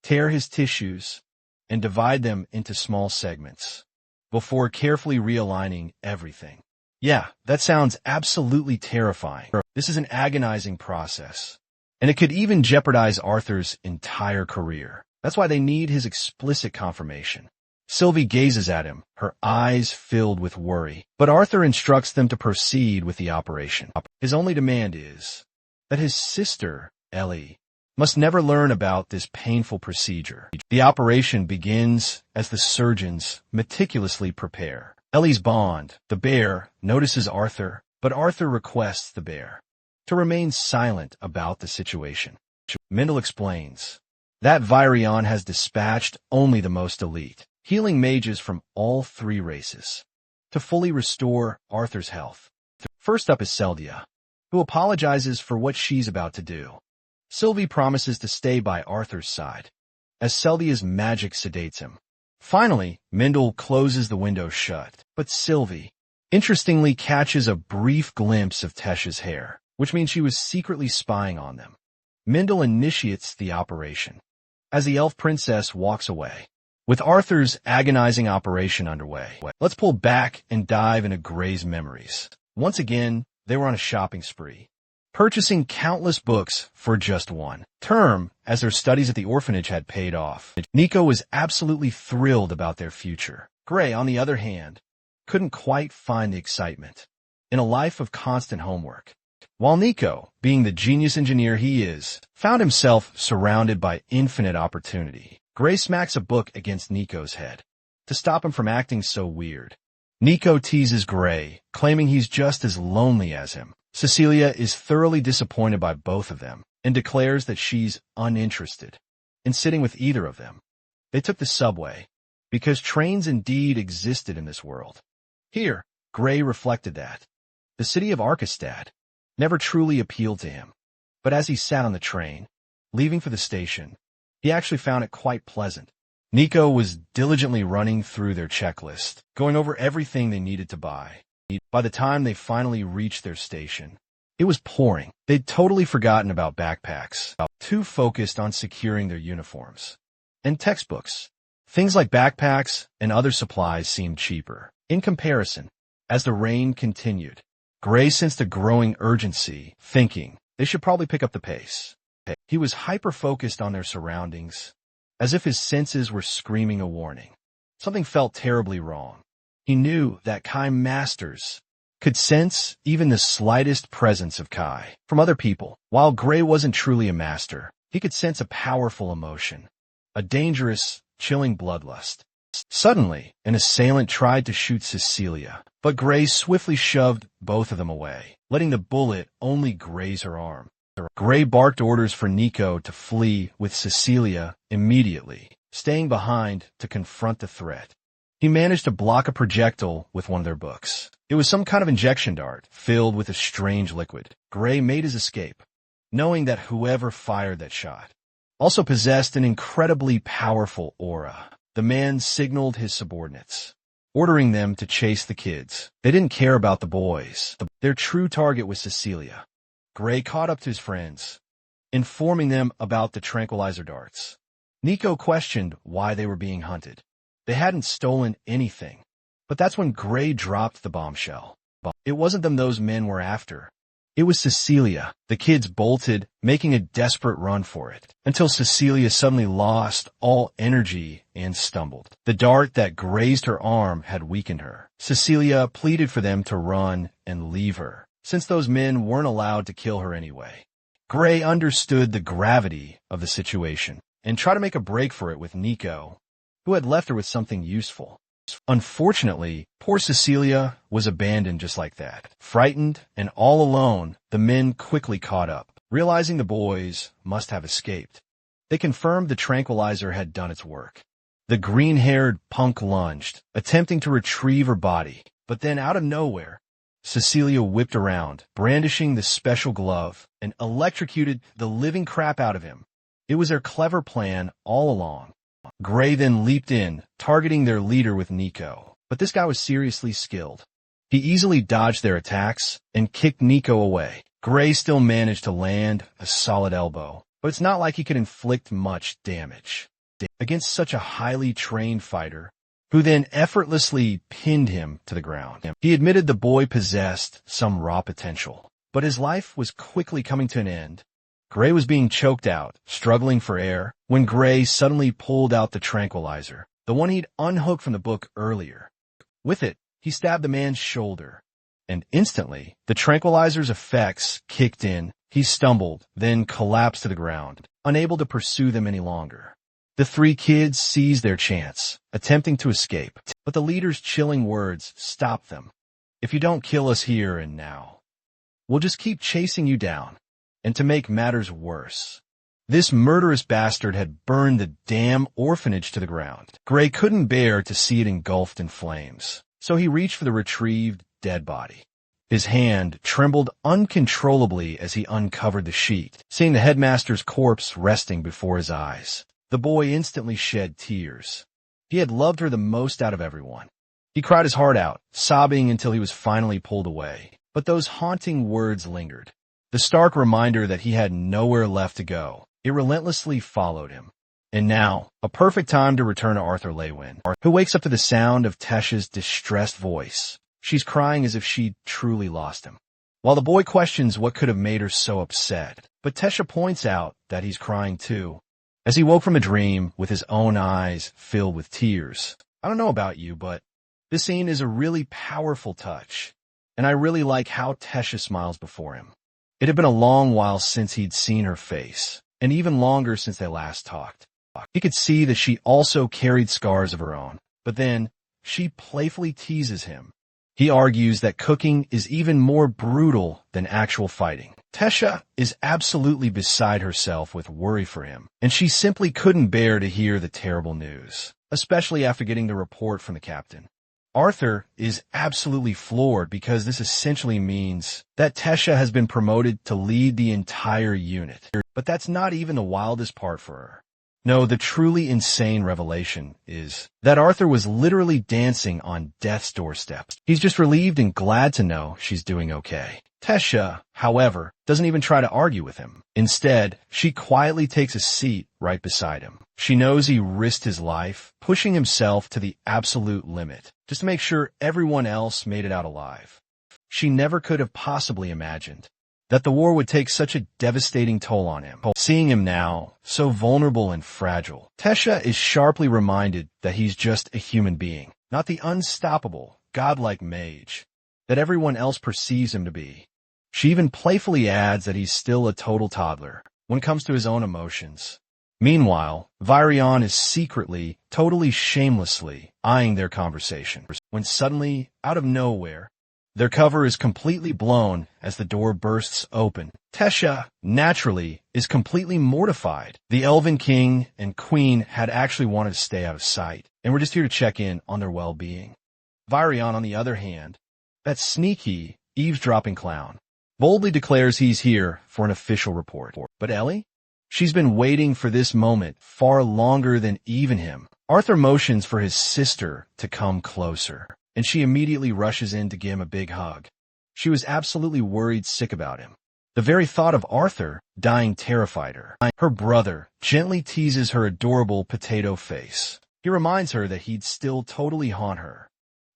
Speaker 1: tear his tissues, and divide them into small segments before carefully realigning everything. Yeah, that sounds absolutely terrifying. This is an agonizing process, and it could even jeopardize Arthur's entire career. That's why they need his explicit confirmation. Sylvie gazes at him, her eyes filled with worry, but Arthur instructs them to proceed with the operation. His only demand is that his sister, Ellie, must never learn about this painful procedure. The operation begins as the surgeons meticulously prepare. Ellie's bond, the bear, notices Arthur, but Arthur requests the bear to remain silent about the situation. Mendel explains that Virion has dispatched only the most elite, healing mages from all 3 races to fully restore Arthur's health. First up is Seldia, who apologizes for what she's about to do. Sylvie promises to stay by Arthur's side, as Seldia's magic sedates him. Finally, Mendel closes the window shut, but Sylvie, interestingly, catches a brief glimpse of Tesh's hair, which means she was secretly spying on them. Mindel initiates the operation as the elf princess walks away. With Arthur's agonizing operation underway, let's pull back and dive into Gray's memories. Once again, they were on a shopping spree, purchasing countless books for just one term as their studies at the orphanage had paid off. Nico was absolutely thrilled about their future. Gray, on the other hand, couldn't quite find the excitement in a life of constant homework. While Nico, being the genius engineer he is, found himself surrounded by infinite opportunity, Gray smacks a book against Nico's head to stop him from acting so weird. Nico teases Gray, claiming he's just as lonely as him. Cecilia is thoroughly disappointed by both of them and declares that she's uninterested in sitting with either of them. They took the subway because trains indeed existed in this world. Here, Gray reflected that the city of Arkestad never truly appealed to him. But as he sat on the train, leaving for the station, he actually found it quite pleasant. Nico was diligently running through their checklist, going over everything they needed to buy. By the time they finally reached their station, it was pouring. They'd totally forgotten about backpacks, too focused on securing their uniforms and textbooks. Things like backpacks and other supplies seemed cheaper. In comparison, as the rain continued, Gray sensed a growing urgency, thinking they should probably pick up the pace. He was hyper-focused on their surroundings, as if his senses were screaming a warning. Something felt terribly wrong. He knew that Kai masters could sense even the slightest presence of Kai from other people. While Gray wasn't truly a master, he could sense a powerful emotion, a dangerous, chilling bloodlust. Suddenly, an assailant tried to shoot Cecilia, but Gray swiftly shoved both of them away, letting the bullet only graze her arm. Gray barked orders for Nico to flee with Cecilia immediately, staying behind to confront the threat. He managed to block a projectile with one of their books. It was some kind of injection dart filled with a strange liquid. Gray made his escape, knowing that whoever fired that shot also possessed an incredibly powerful aura. The man signaled his subordinates, ordering them to chase the kids. They didn't care about the boys. Their true target was Cecilia. Gray caught up to his friends, informing them about the tranquilizer darts. Nico questioned why they were being hunted. They hadn't stolen anything, but that's when Gray dropped the bombshell. It wasn't them those men were after. It was Cecilia. The kids bolted, making a desperate run for it, until Cecilia suddenly lost all energy and stumbled. The dart that grazed her arm had weakened her. Cecilia pleaded for them to run and leave her, since those men weren't allowed to kill her anyway. Gray understood the gravity of the situation and tried to make a break for it with Nico, who had left her with something useful. Unfortunately, poor Cecilia was abandoned just like that. Frightened and all alone, the men quickly caught up, realizing the boys must have escaped. They confirmed the tranquilizer had done its work. The green-haired punk lunged, attempting to retrieve her body, but then out of nowhere, Cecilia whipped around, brandishing the special glove, and electrocuted the living crap out of him. It was their clever plan all along. Gray then leaped in, targeting their leader with Nico, but this guy was seriously skilled. He easily dodged their attacks and kicked Nico away. Gray still managed to land a solid elbow, but it's not like he could inflict much damage against such a highly trained fighter, who then effortlessly pinned him to the ground. He admitted the boy possessed some raw potential, but his life was quickly coming to an end. Gray was being choked out, struggling for air, when Gray suddenly pulled out the tranquilizer, the one he'd unhooked from the book earlier. With it, he stabbed the man's shoulder, and instantly, the tranquilizer's effects kicked in. He stumbled, then collapsed to the ground, unable to pursue them any longer. The three kids seized their chance, attempting to escape, but the leader's chilling words stopped them. "If you don't kill us here and now, we'll just keep chasing you down." And to make matters worse, this murderous bastard had burned the damn orphanage to the ground. Gray couldn't bear to see it engulfed in flames, so he reached for the retrieved dead body. His hand trembled uncontrollably as he uncovered the sheet, seeing the headmaster's corpse resting before his eyes. The boy instantly shed tears. He had loved her the most out of everyone. He cried his heart out, sobbing until he was finally pulled away. But those haunting words lingered. The stark reminder that he had nowhere left to go. It relentlessly followed him. And now, a perfect time to return to Arthur Lewin, who wakes up to the sound of Tesha's distressed voice. She's crying as if she'd truly lost him. While the boy questions what could have made her so upset, but Tesha points out that he's crying too. As he woke from a dream with his own eyes filled with tears. I don't know about you, but this scene is a really powerful touch. And I really like how Tesha smiles before him. It had been a long while since he'd seen her face, and even longer since they last talked. He could see that she also carried scars of her own, but then she playfully teases him. He argues that cooking is even more brutal than actual fighting. Tesha is absolutely beside herself with worry for him, and she simply couldn't bear to hear the terrible news, especially after getting the report from the captain. Arthur is absolutely floored because this essentially means that Tesha has been promoted to lead the entire unit. But that's not even the wildest part for her. No, the truly insane revelation is that Arthur was literally dancing on death's doorstep. He's just relieved and glad to know she's doing okay. Tesha, however, doesn't even try to argue with him. Instead, she quietly takes a seat right beside him. She knows he risked his life, pushing himself to the absolute limit, just to make sure everyone else made it out alive. She never could have possibly imagined that the war would take such a devastating toll on him. Seeing him now, so vulnerable and fragile, Tesha is sharply reminded that he's just a human being, not the unstoppable, godlike mage that everyone else perceives him to be. She even playfully adds that he's still a total toddler when it comes to his own emotions. Meanwhile, Virion is secretly, totally shamelessly eyeing their conversation, when suddenly, out of nowhere, their cover is completely blown as the door bursts open. Tesha, naturally, is completely mortified. The Elven King and Queen had actually wanted to stay out of sight, and were just here to check in on their well-being. Virion, on the other hand, that sneaky, eavesdropping clown, boldly declares he's here for an official report. But Ellie? She's been waiting for this moment far longer than even him. Arthur motions for his sister to come closer, and she immediately rushes in to give him a big hug. She was absolutely worried sick about him. The very thought of Arthur dying terrified her. Her brother gently teases her adorable potato face. He reminds her that he'd still totally haunt her,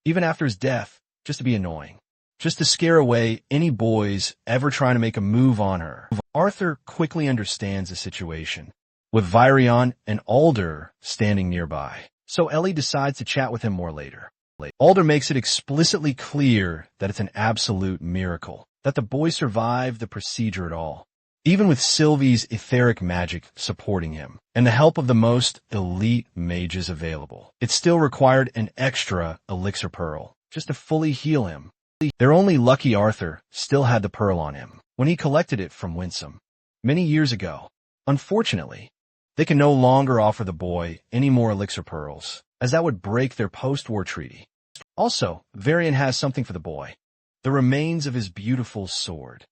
Speaker 1: even after his death, just to be annoying, just to scare away any boys ever trying to make a move on her. Arthur quickly understands the situation, with Virion and Alder standing nearby, so Ellie decides to chat with him more later. Alder makes it explicitly clear that it's an absolute miracle that the boy survived the procedure at all, even with Sylvie's etheric magic supporting him, and the help of the most elite mages available. It still required an extra elixir pearl just to fully heal him. Their only lucky Arthur still had the pearl on him when he collected it from Winsome many years ago. Unfortunately, they can no longer offer the boy any more elixir pearls, as that would break their post-war treaty. Also, Varian has something for the boy. The remains of his beautiful sword,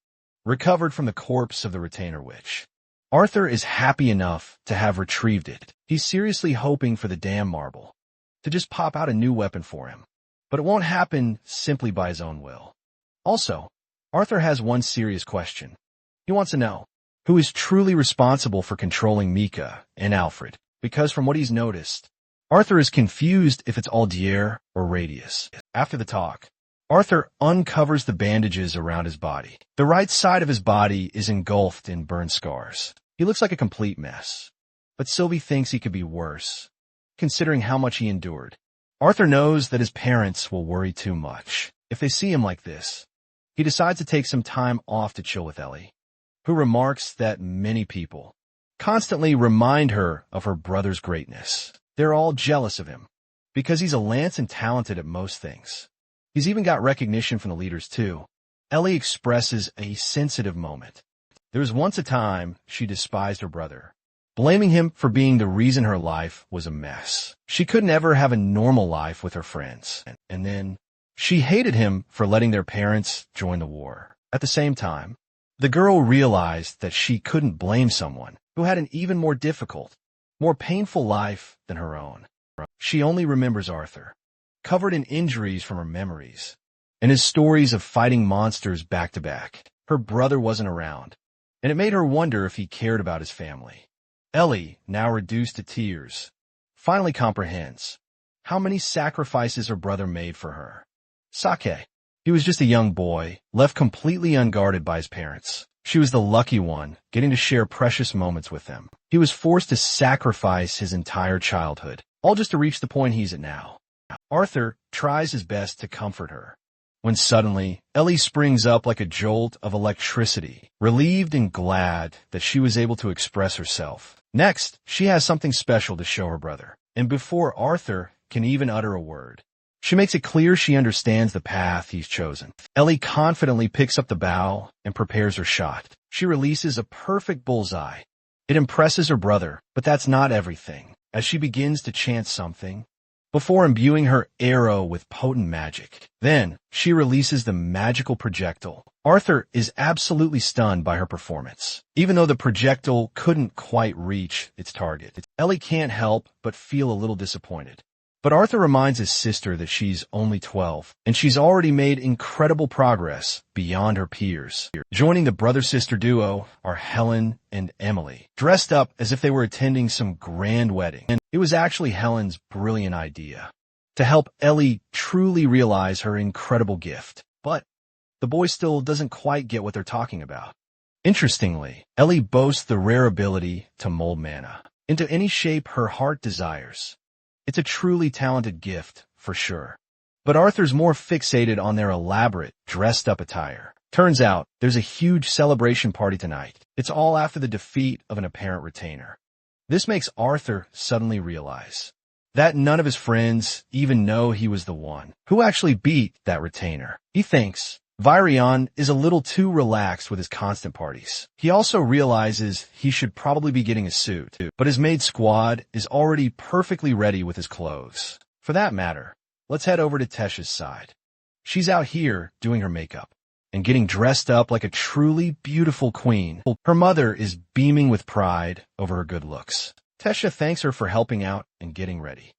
Speaker 1: recovered from the corpse of the retainer witch. Arthur is happy enough to have retrieved it. He's seriously hoping for the damn marble to just pop out a new weapon for him. But it won't happen simply by his own will. Also, Arthur has one serious question. He wants to know who is truly responsible for controlling Mika and Alfred, because from what he's noticed, Arthur is confused if it's Aldier or Radius. After the talk, Arthur uncovers the bandages around his body. The right side of his body is engulfed in burn scars. He looks like a complete mess, but Sylvie thinks he could be worse, considering how much he endured. Arthur knows that his parents will worry too much if they see him like this. He decides to take some time off to chill with Ellie, who remarks that many people constantly remind her of her brother's greatness. They're all jealous of him because he's a lance and talented at most things. He's even got recognition from the leaders too. Ellie expresses a sensitive moment. There was once a time she despised her brother, blaming him for being the reason her life was a mess. She could never have a normal life with her friends. And then she hated him for letting their parents join the war. At the same time, the girl realized that she couldn't blame someone who had an even more difficult, more painful life than her own. She only remembers Arthur, covered in injuries from her memories, and his stories of fighting monsters back to back. Her brother wasn't around, and it made her wonder if he cared about his family. Ellie, now reduced to tears, finally comprehends how many sacrifices her brother made for her. Sake. He was just a young boy, left completely unguarded by his parents. She was the lucky one, getting to share precious moments with them. He was forced to sacrifice his entire childhood, all just to reach the point he's at now. Arthur tries his best to comfort her, when suddenly, Ellie springs up like a jolt of electricity, relieved and glad that she was able to express herself. Next, she has something special to show her brother, and before Arthur can even utter a word, she makes it clear she understands the path he's chosen. Ellie confidently picks up the bow and prepares her shot. She releases a perfect bullseye. It impresses her brother, but that's not everything. As she begins to chant something, before imbuing her arrow with potent magic, then she releases the magical projectile. Arthur is absolutely stunned by her performance. Even though the projectile couldn't quite reach its target, Ellie can't help but feel a little disappointed. But Arthur reminds his sister that she's only 12, and she's already made incredible progress beyond her peers. Joining the brother-sister duo are Helen and Emily, dressed up as if they were attending some grand wedding. And it was actually Helen's brilliant idea to help Ellie truly realize her incredible gift. But the boy still doesn't quite get what they're talking about. Interestingly, Ellie boasts the rare ability to mold mana into any shape her heart desires. It's a truly talented gift, for sure. But Arthur's more fixated on their elaborate, dressed-up attire. Turns out, there's a huge celebration party tonight. It's all after the defeat of an apparent retainer. This makes Arthur suddenly realize that none of his friends even know he was the one who actually beat that retainer. He thinks Virion is a little too relaxed with his constant parties. He also realizes he should probably be getting a suit, but his maid squad is already perfectly ready with his clothes. For that matter, let's head over to Tesha's side. She's out here doing her makeup and getting dressed up like a truly beautiful queen. Her mother is beaming with pride over her good looks. Tesha thanks her for helping out and getting ready.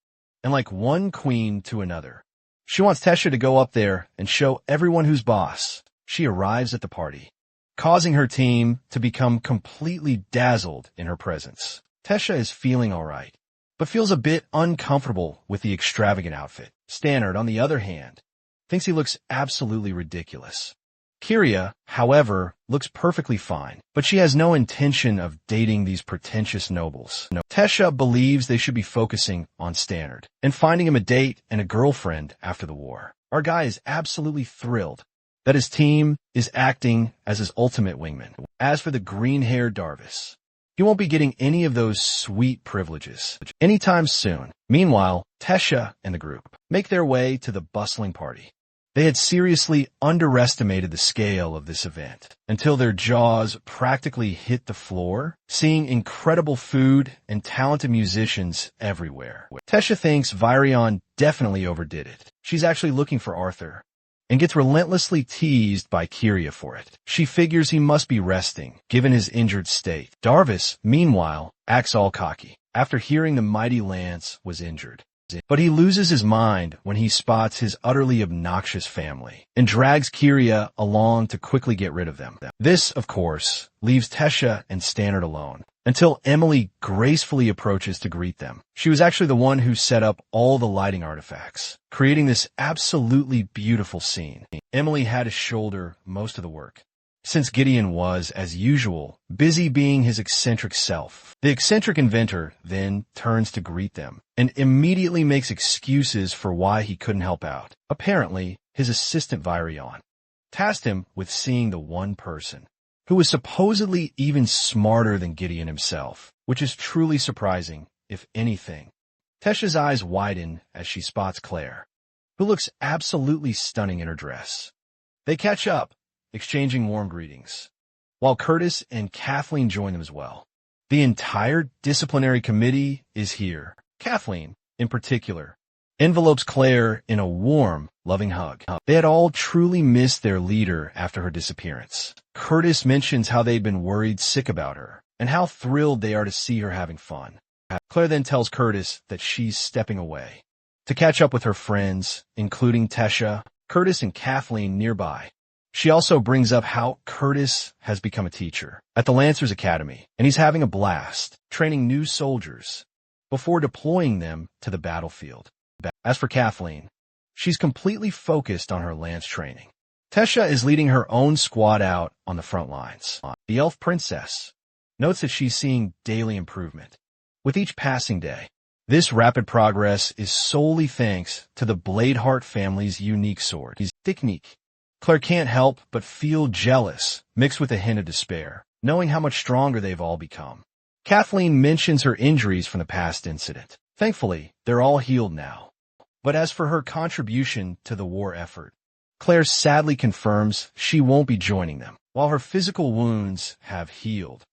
Speaker 1: And like one queen to another, she wants Tesha to go up there and show everyone who's boss. She arrives at the party, causing her team to become completely dazzled in her presence. Tesha is feeling all right, but feels a bit uncomfortable with the extravagant outfit. Stannard, on the other hand, thinks he looks absolutely ridiculous. Kiria, however, looks perfectly fine, but she has no intention of dating these pretentious nobles. Tesha believes they should be focusing on Stannard and finding him a date and a girlfriend after the war. Our guy is absolutely thrilled that his team is acting as his ultimate wingman. As for the green-haired Darvis, he won't be getting any of those sweet privileges anytime soon. Meanwhile, Tesha and the group make their way to the bustling party. They had seriously underestimated the scale of this event until their jaws practically hit the floor, seeing incredible food and talented musicians everywhere. Tesha thinks Virion definitely overdid it. She's actually looking for Arthur and gets relentlessly teased by Kiria for it. She figures he must be resting, given his injured state. Darvis, meanwhile, acts all cocky after hearing the mighty Lance was injured. But he loses his mind when he spots his utterly obnoxious family and drags Kiria along to quickly get rid of them. This, of course, leaves Tesha and Stannard alone until Emily gracefully approaches to greet them. She was actually the one who set up all the lighting artifacts, creating this absolutely beautiful scene. Emily had to shoulder most of the work, since Gideon was, as usual, busy being his eccentric self. The eccentric inventor then turns to greet them and immediately makes excuses for why he couldn't help out. Apparently, his assistant Virion tasked him with seeing the one person who was supposedly even smarter than Gideon himself, which is truly surprising, if anything. Tesha's eyes widen as she spots Claire, who looks absolutely stunning in her dress. They catch up, exchanging warm greetings, while Curtis and Kathleen join them as well. The entire disciplinary committee is here. Kathleen, in particular, envelopes Claire in a warm, loving hug. They had all truly missed their leader after her disappearance. Curtis mentions how they'd been worried sick about her, and how thrilled they are to see her having fun. Claire then tells Curtis that she's stepping away to catch up with her friends, including Tesha, Curtis, and Kathleen nearby. She also brings up how Curtis has become a teacher at the Lancers Academy, and he's having a blast, training new soldiers before deploying them to the battlefield. As for Kathleen, she's completely focused on her lance training. Tesha is leading her own squad out on the front lines. The elf princess notes that she's seeing daily improvement with each passing day. This rapid progress is solely thanks to the Bladeheart family's unique sword, his technique. Claire can't help but feel jealous, mixed with a hint of despair, knowing how much stronger they've all become. Kathleen mentions her injuries from the past incident. Thankfully, they're all healed now. But as for her contribution to the war effort, Claire sadly confirms she won't be joining them. While her physical wounds have healed,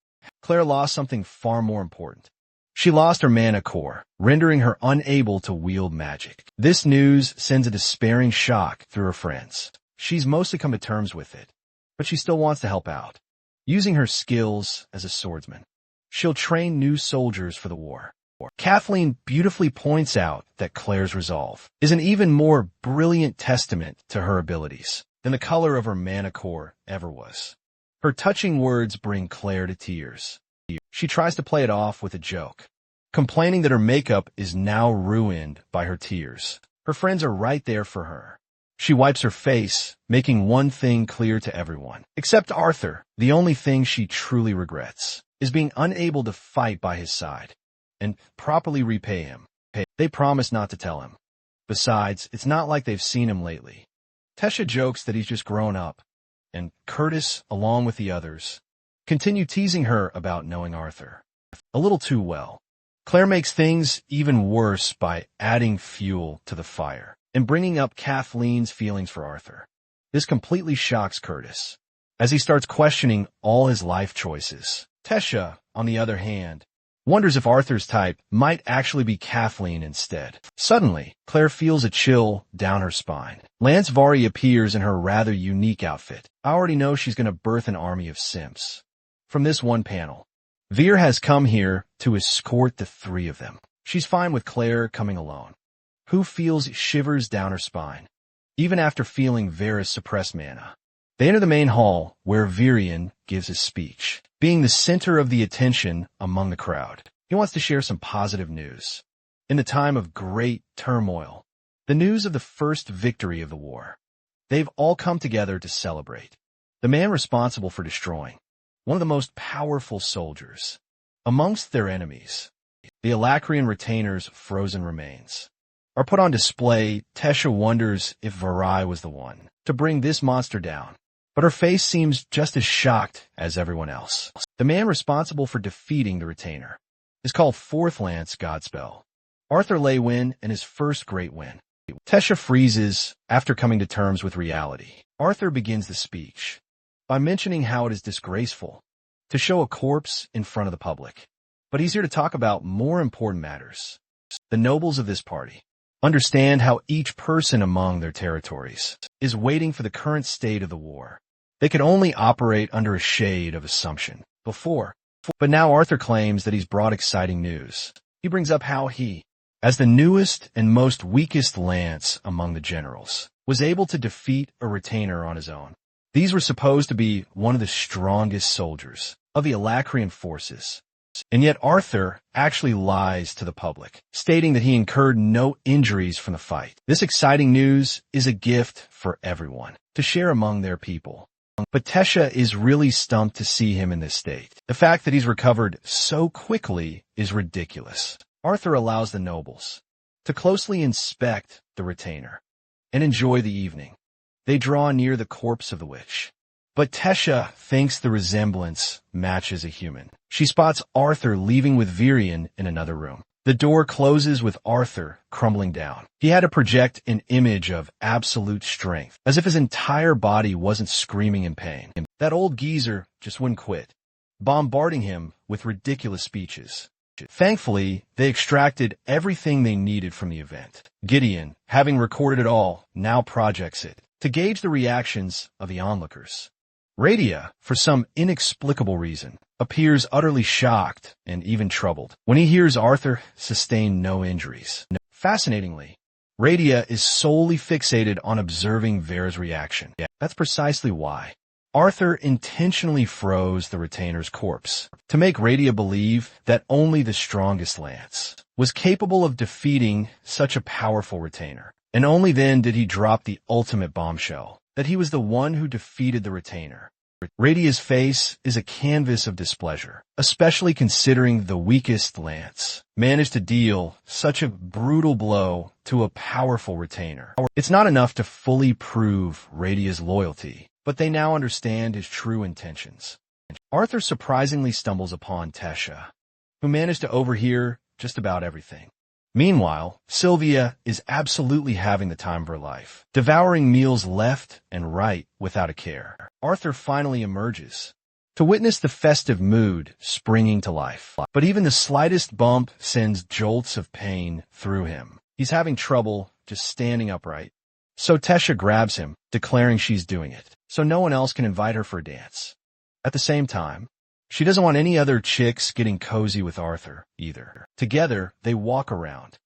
Speaker 1: Claire lost something far more important. She lost her mana core, rendering her unable to wield magic. This news sends a despairing shock through her friends. She's mostly come to terms with it, but she still wants to help out. Using her skills as a swordsman, she'll train new soldiers for the war. Kathleen beautifully points out that Claire's resolve is an even more brilliant testament to her abilities than the color of her mana core ever was. Her touching words bring Claire to tears. She tries to play it off with a joke, complaining that her makeup is now ruined by her tears. Her friends are right there for her. She wipes her face, making one thing clear to everyone. Except Arthur, the only thing she truly regrets is being unable to fight by his side and properly repay him. They promise not to tell him. Besides, it's not like they've seen him lately. Tesha jokes that he's just grown up, and Curtis, along with the others, continue teasing her about knowing Arthur a little too well. Claire makes things even worse by adding fuel to the fire and bringing up Kathleen's feelings for Arthur. This completely shocks Curtis, as he starts questioning all his life choices. Tesha, on the other hand, wonders if Arthur's type might actually be Kathleen instead. Suddenly, Claire feels a chill down her spine. Lance Vari appears in her rather unique outfit. I already know she's going to birth an army of simps. From this one panel, Veer has come here to escort the three of them. She's fine with Claire coming alone, who feels shivers down her spine, even after feeling Vera's suppressed mana. They enter the main hall, where Virian gives his speech, being the center of the attention among the crowd. He wants to share some positive news. In the time of great turmoil, the news of the first victory of the war, they've all come together to celebrate. The man responsible for destroying one of the most powerful soldiers amongst their enemies, the Alacrian retainers' frozen remains, are put on display. Tesha wonders if Varai was the one to bring this monster down, but her face seems just as shocked as everyone else. The man responsible for defeating the retainer is called Fourth Lance Godspell, Arthur Leywin, and his first great win. Tesha freezes after coming to terms with reality. Arthur begins the speech by mentioning how it is disgraceful to show a corpse in front of the public, but he's here to talk about more important matters. The nobles of this party understand how each person among their territories is waiting for the current state of the war. They could only operate under a shade of assumption before, but now Arthur claims that he's brought exciting news. He brings up how he, as the newest and most weakest lance among the generals, was able to defeat a retainer on his own. These were supposed to be one of the strongest soldiers of the Alacrian forces, and yet Arthur actually lies to the public, stating that he incurred no injuries from the fight. This exciting news is a gift for everyone to share among their people. But Tesha is really stumped to see him in this state. The fact that he's recovered so quickly is ridiculous. Arthur allows the nobles to closely inspect the retainer and enjoy the evening. They draw near the corpse of the witch, but Tesha thinks the resemblance matches a human. She spots Arthur leaving with Virian in another room. The door closes with Arthur crumbling down. He had to project an image of absolute strength, as if his entire body wasn't screaming in pain. That old geezer just wouldn't quit, bombarding him with ridiculous speeches. Thankfully, they extracted everything they needed from the event. Gideon, having recorded it all, now projects it to gauge the reactions of the onlookers. Radia, for some inexplicable reason, appears utterly shocked and even troubled when he hears Arthur sustain no injuries. Fascinatingly, Radia is solely fixated on observing Vera's reaction. That's precisely why Arthur intentionally froze the retainer's corpse, to make Radia believe that only the strongest lance was capable of defeating such a powerful retainer. And only then did he drop the ultimate bombshell, that he was the one who defeated the retainer. Radia's face is a canvas of displeasure, especially considering the weakest lance managed to deal such a brutal blow to a powerful retainer. It's not enough to fully prove Radia's loyalty, but they now understand his true intentions. Arthur surprisingly stumbles upon Tesha, who managed to overhear just about everything. Meanwhile, Sylvia is absolutely having the time of her life, devouring meals left and right without a care. Arthur finally emerges to witness the festive mood springing to life. But even the slightest bump sends jolts of pain through him. He's having trouble just standing upright. So Tesha grabs him, declaring she's doing it, so no one else can invite her for a dance. At the same time, she doesn't want any other chicks getting cozy with Arthur, either. Together, they walk around,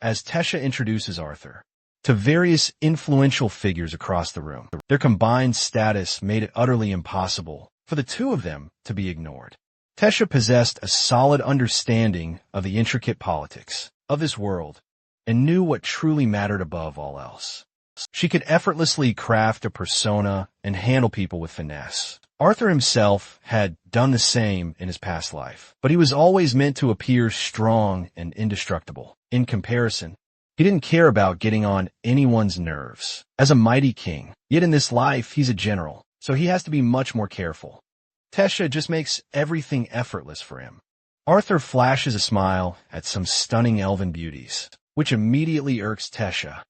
Speaker 1: as Tesha introduces Arthur to various influential figures across the room. Their combined status made it utterly impossible for the two of them to be ignored. Tesha possessed a solid understanding of the intricate politics of this world and knew what truly mattered above all else. She could effortlessly craft a persona and handle people with finesse. Arthur himself had done the same in his past life, but he was always meant to appear strong and indestructible. In comparison, he didn't care about getting on anyone's nerves. As a mighty king, yet in this life he's a general, so he has to be much more careful. Tesha just makes everything effortless for him. Arthur flashes a smile at some stunning elven beauties, which immediately irks Tesha,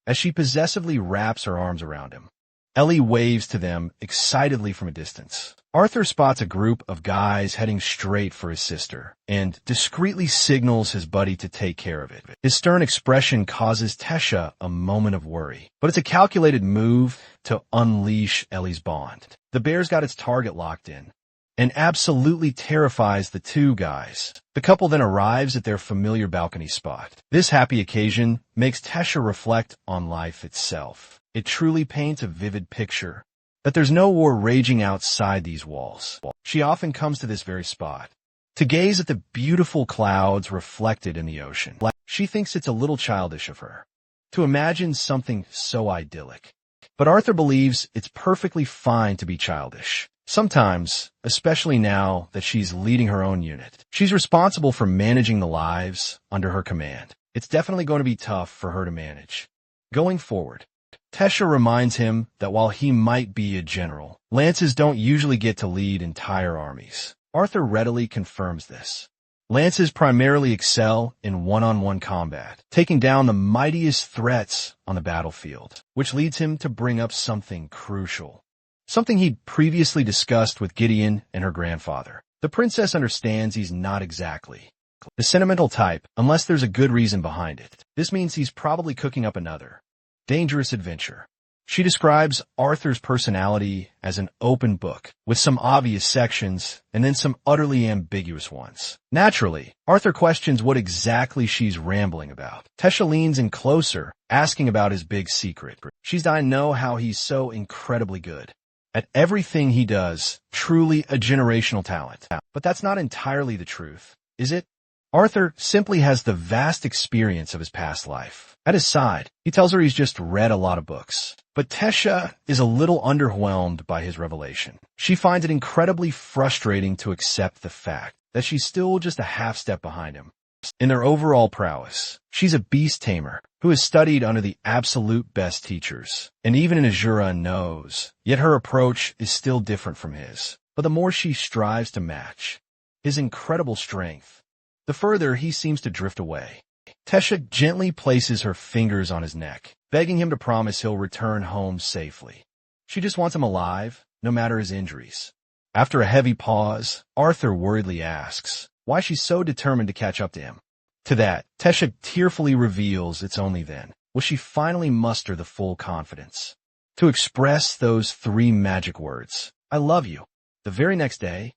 Speaker 1: as she possessively wraps her arms around him. Ellie waves to them excitedly from a distance. Arthur spots a group of guys heading straight for his sister and discreetly signals his buddy to take care of it. His stern expression causes Tesha a moment of worry, but it's a calculated move to unleash Ellie's bond. The bear's got its target locked in and absolutely terrifies the two guys. The couple then arrives at their familiar balcony spot. This happy occasion makes Tesha reflect on life itself. It truly paints a vivid picture that there's no war raging outside these walls. She often comes to this very spot to gaze at the beautiful clouds reflected in the ocean. She thinks it's a little childish of her to imagine something so idyllic. But Arthur believes it's perfectly fine to be childish. Sometimes, especially now that she's leading her own unit, she's responsible for managing the lives under her command. It's definitely going to be tough for her to manage. Going forward, Tesha reminds him that while he might be a general, lances don't usually get to lead entire armies. Arthur readily confirms this. Lances primarily excel in one-on-one combat, taking down the mightiest threats on the battlefield, which leads him to bring up something crucial. Something he'd previously discussed with Gideon and her grandfather. The princess understands he's not exactly the sentimental type, unless there's a good reason behind it. This means he's probably cooking up another dangerous adventure. She describes Arthur's personality as an open book, with some obvious sections and then some utterly ambiguous ones. Naturally, Arthur questions what exactly she's rambling about. Tesha leans in closer, asking about his big secret. She's dying to know how he's so incredibly good at everything he does, truly a generational talent. But that's not entirely the truth, is it? Arthur simply has the vast experience of his past life. At his side, he tells her he's just read a lot of books. But Tesha is a little underwhelmed by his revelation. She finds it incredibly frustrating to accept the fact that she's still just a half step behind him. In their overall prowess, she's a beast tamer who has studied under the absolute best teachers. And even in Asura knows, yet her approach is still different from his. But the more she strives to match his incredible strength, the further he seems to drift away. Tesha gently places her fingers on his neck, begging him to promise he'll return home safely. She just wants him alive, no matter his injuries. After a heavy pause, Arthur worriedly asks why she's so determined to catch up to him. To that, Tesha tearfully reveals it's only then will she finally muster the full confidence to express those three magic words, "I love you." The very next day,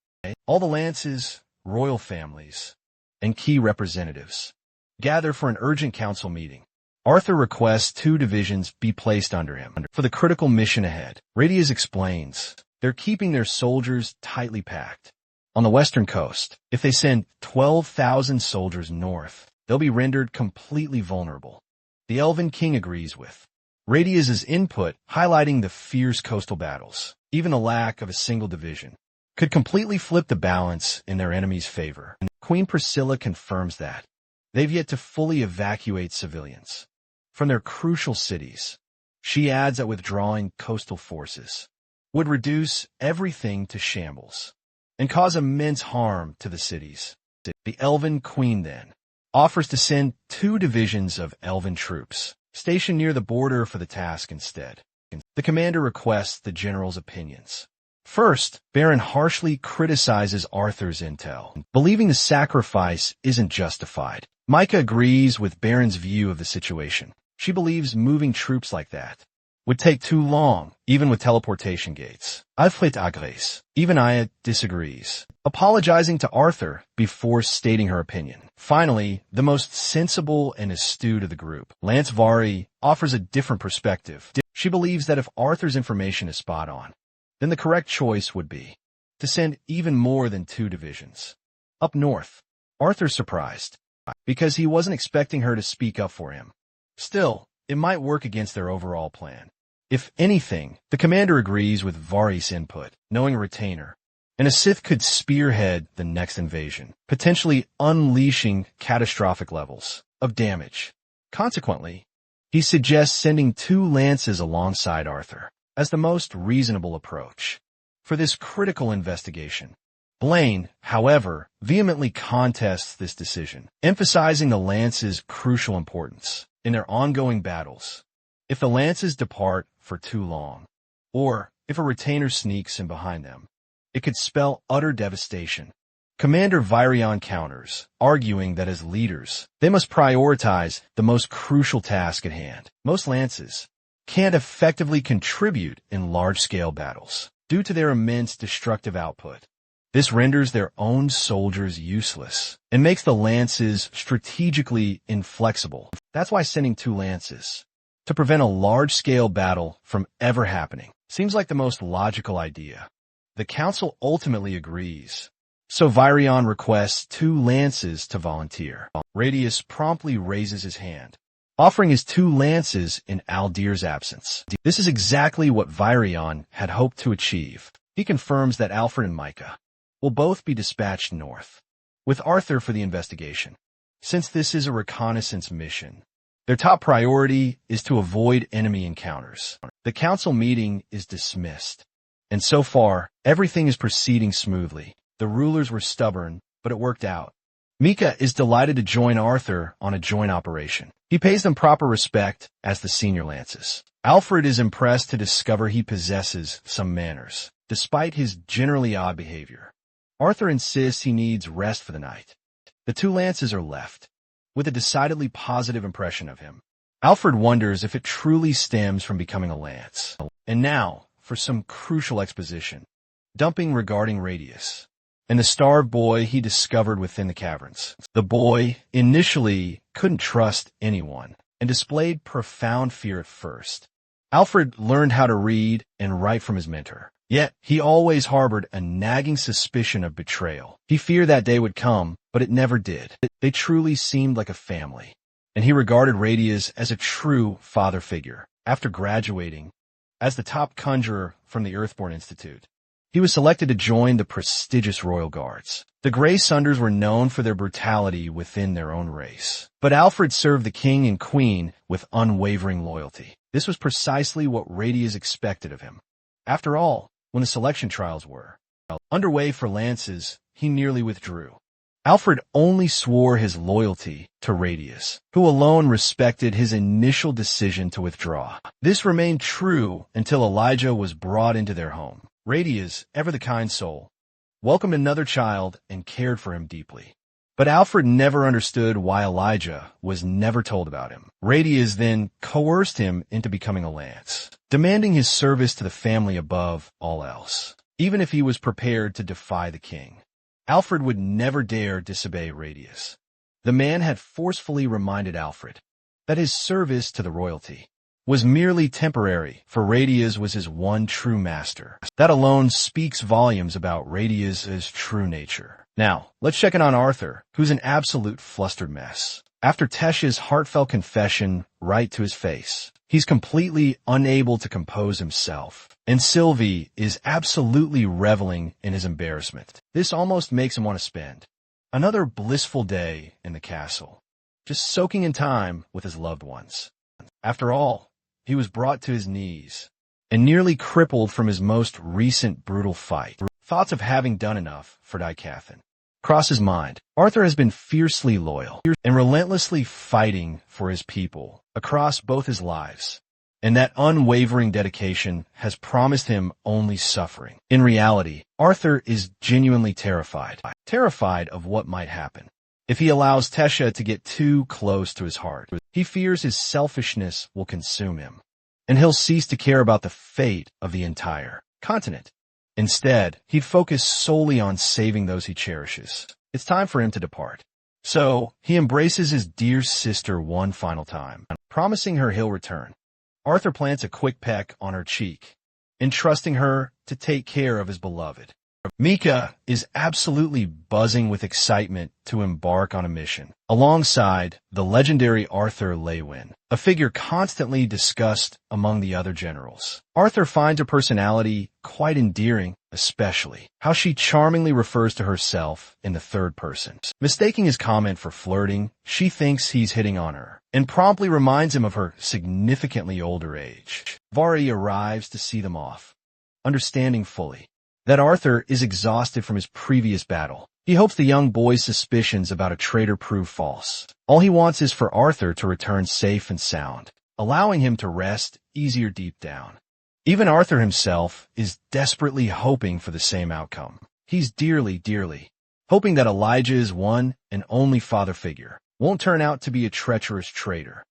Speaker 1: all the lances, royal families, and key representatives gather for an urgent council meeting. Arthur requests 2 divisions be placed under him for the critical mission ahead. Radius explains, they're keeping their soldiers tightly packed. On the western coast, if they send 12,000 soldiers north, they'll be rendered completely vulnerable. The Elven King agrees with Radius's input, highlighting the fierce coastal battles. Even the lack of a single division could completely flip the balance in their enemy's favor. Queen Priscilla confirms that they've yet to fully evacuate civilians from their crucial cities. She adds that withdrawing coastal forces would reduce everything to shambles and cause immense harm to the cities. The Elven Queen then offers to send 2 divisions of Elven troops stationed near the border for the task instead. The commander requests the general's opinions. First, Baron harshly criticizes Arthur's intel, believing the sacrifice isn't justified. Micah agrees with Baron's view of the situation. She believes moving troops like that would take too long, even with teleportation gates. Alfred agrees. Even Aya disagrees, apologizing to Arthur before stating her opinion. Finally, the most sensible and astute of the group, Lance Vari, offers a different perspective. She believes that if Arthur's information is spot on, then the correct choice would be to send even more than 2 divisions. Up north, Arthur's surprised because he wasn't expecting her to speak up for him. Still, it might work against their overall plan. If anything, the commander agrees with Vari's input, knowing a retainer, and a Sith could spearhead the next invasion, potentially unleashing catastrophic levels of damage. Consequently, he suggests sending 2 lances alongside Arthur as the most reasonable approach for this critical investigation. Blaine, however, vehemently contests this decision, emphasizing the lance's crucial importance in their ongoing battles. If the lances depart for too long, or if a retainer sneaks in behind them, it could spell utter devastation. Commander Virion counters, arguing that as leaders, they must prioritize the most crucial task at hand. Most lances can't effectively contribute in large-scale battles due to their immense destructive output. This renders their own soldiers useless and makes the lances strategically inflexible. That's why sending 2 lances to prevent a large-scale battle from ever happening seems like the most logical idea. The council ultimately agrees, so Virion requests 2 lances to volunteer. Radius promptly raises his hand, offering his 2 lances in Aldir's absence. This is exactly what Virion had hoped to achieve. He confirms that Alfred and Micah will both be dispatched north, with Arthur for the investigation. Since this is a reconnaissance mission, their top priority is to avoid enemy encounters. The council meeting is dismissed, and so far, everything is proceeding smoothly. The rulers were stubborn, but it worked out. Mika is delighted to join Arthur on a joint operation. He pays them proper respect as the senior lances. Alfred is impressed to discover he possesses some manners, despite his generally odd behavior. Arthur insists he needs rest for the night. The 2 lances are left, with a decidedly positive impression of him. Alfred wonders if it truly stems from becoming a lance. And now, for some crucial exposition, dumping regarding Radius and the starved boy he discovered within the caverns. The boy initially couldn't trust anyone and displayed profound fear at first. Alfred learned how to read and write from his mentor. Yet, he always harbored a nagging suspicion of betrayal. He feared that day would come, but it never did. They truly seemed like a family, and he regarded Radius as a true father figure. After graduating as the top conjurer from the Earthborn Institute, he was selected to join the prestigious Royal Guards. The Grey Sunders were known for their brutality within their own race, but Alfred served the king and queen with unwavering loyalty. This was precisely what Radius expected of him. After all, when the selection trials were underway for lances, he nearly withdrew. Alfred only swore his loyalty to Radius, who alone respected his initial decision to withdraw. This remained true until Elijah was brought into their home. Radius, ever the kind soul, welcomed another child and cared for him deeply. But Alfred never understood why Elijah was never told about him. Radius then coerced him into becoming a lance, demanding his service to the family above all else, even if he was prepared to defy the king. Alfred would never dare disobey Radius. The man had forcefully reminded Alfred that his service to the royalty was merely temporary, for Radius was his one true master. That alone speaks volumes about Radius's true nature. Now, let's check in on Arthur, who's an absolute flustered mess. After Tesh's heartfelt confession right to his face, he's completely unable to compose himself, and Sylvie is absolutely reveling in his embarrassment. This almost makes him want to spend another blissful day in the castle, just soaking in time with his loved ones. After all, he was brought to his knees and nearly crippled from his most recent brutal fight. Thoughts of having done enough for Dicathan cross his mind. Arthur has been fiercely loyal and relentlessly fighting for his people across both his lives, and that unwavering dedication has promised him only suffering. In reality, Arthur is genuinely terrified of what might happen if he allows Tesha to get too close to his heart. He fears his selfishness will consume him, and he'll cease to care about the fate of the entire continent. Instead, he'd focus solely on saving those he cherishes. It's time for him to depart. So, he embraces his dear sister one final time, promising her he'll return. Arthur plants a quick peck on her cheek, entrusting her to take care of his beloved. Mika is absolutely buzzing with excitement to embark on a mission, alongside the legendary Arthur Lewin, a figure constantly discussed among the other generals. Arthur finds her personality quite endearing, especially how she charmingly refers to herself in the third person. Mistaking his comment for flirting, she thinks he's hitting on her, and promptly reminds him of her significantly older age. Vari arrives to see them off, understanding fully that Arthur is exhausted from his previous battle. He hopes the young boy's suspicions about a traitor prove false. All he wants is for Arthur to return safe and sound, allowing him to rest easier deep down. Even Arthur himself is desperately hoping for the same outcome. He's dearly hoping that Elijah's one and only father figure won't turn out to be a treacherous traitor.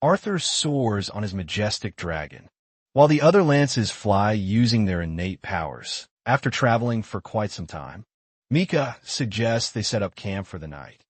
Speaker 1: Arthur soars on his majestic dragon, while the other lances fly using their innate powers. After traveling for quite some time, Mika suggests they set up camp for the night,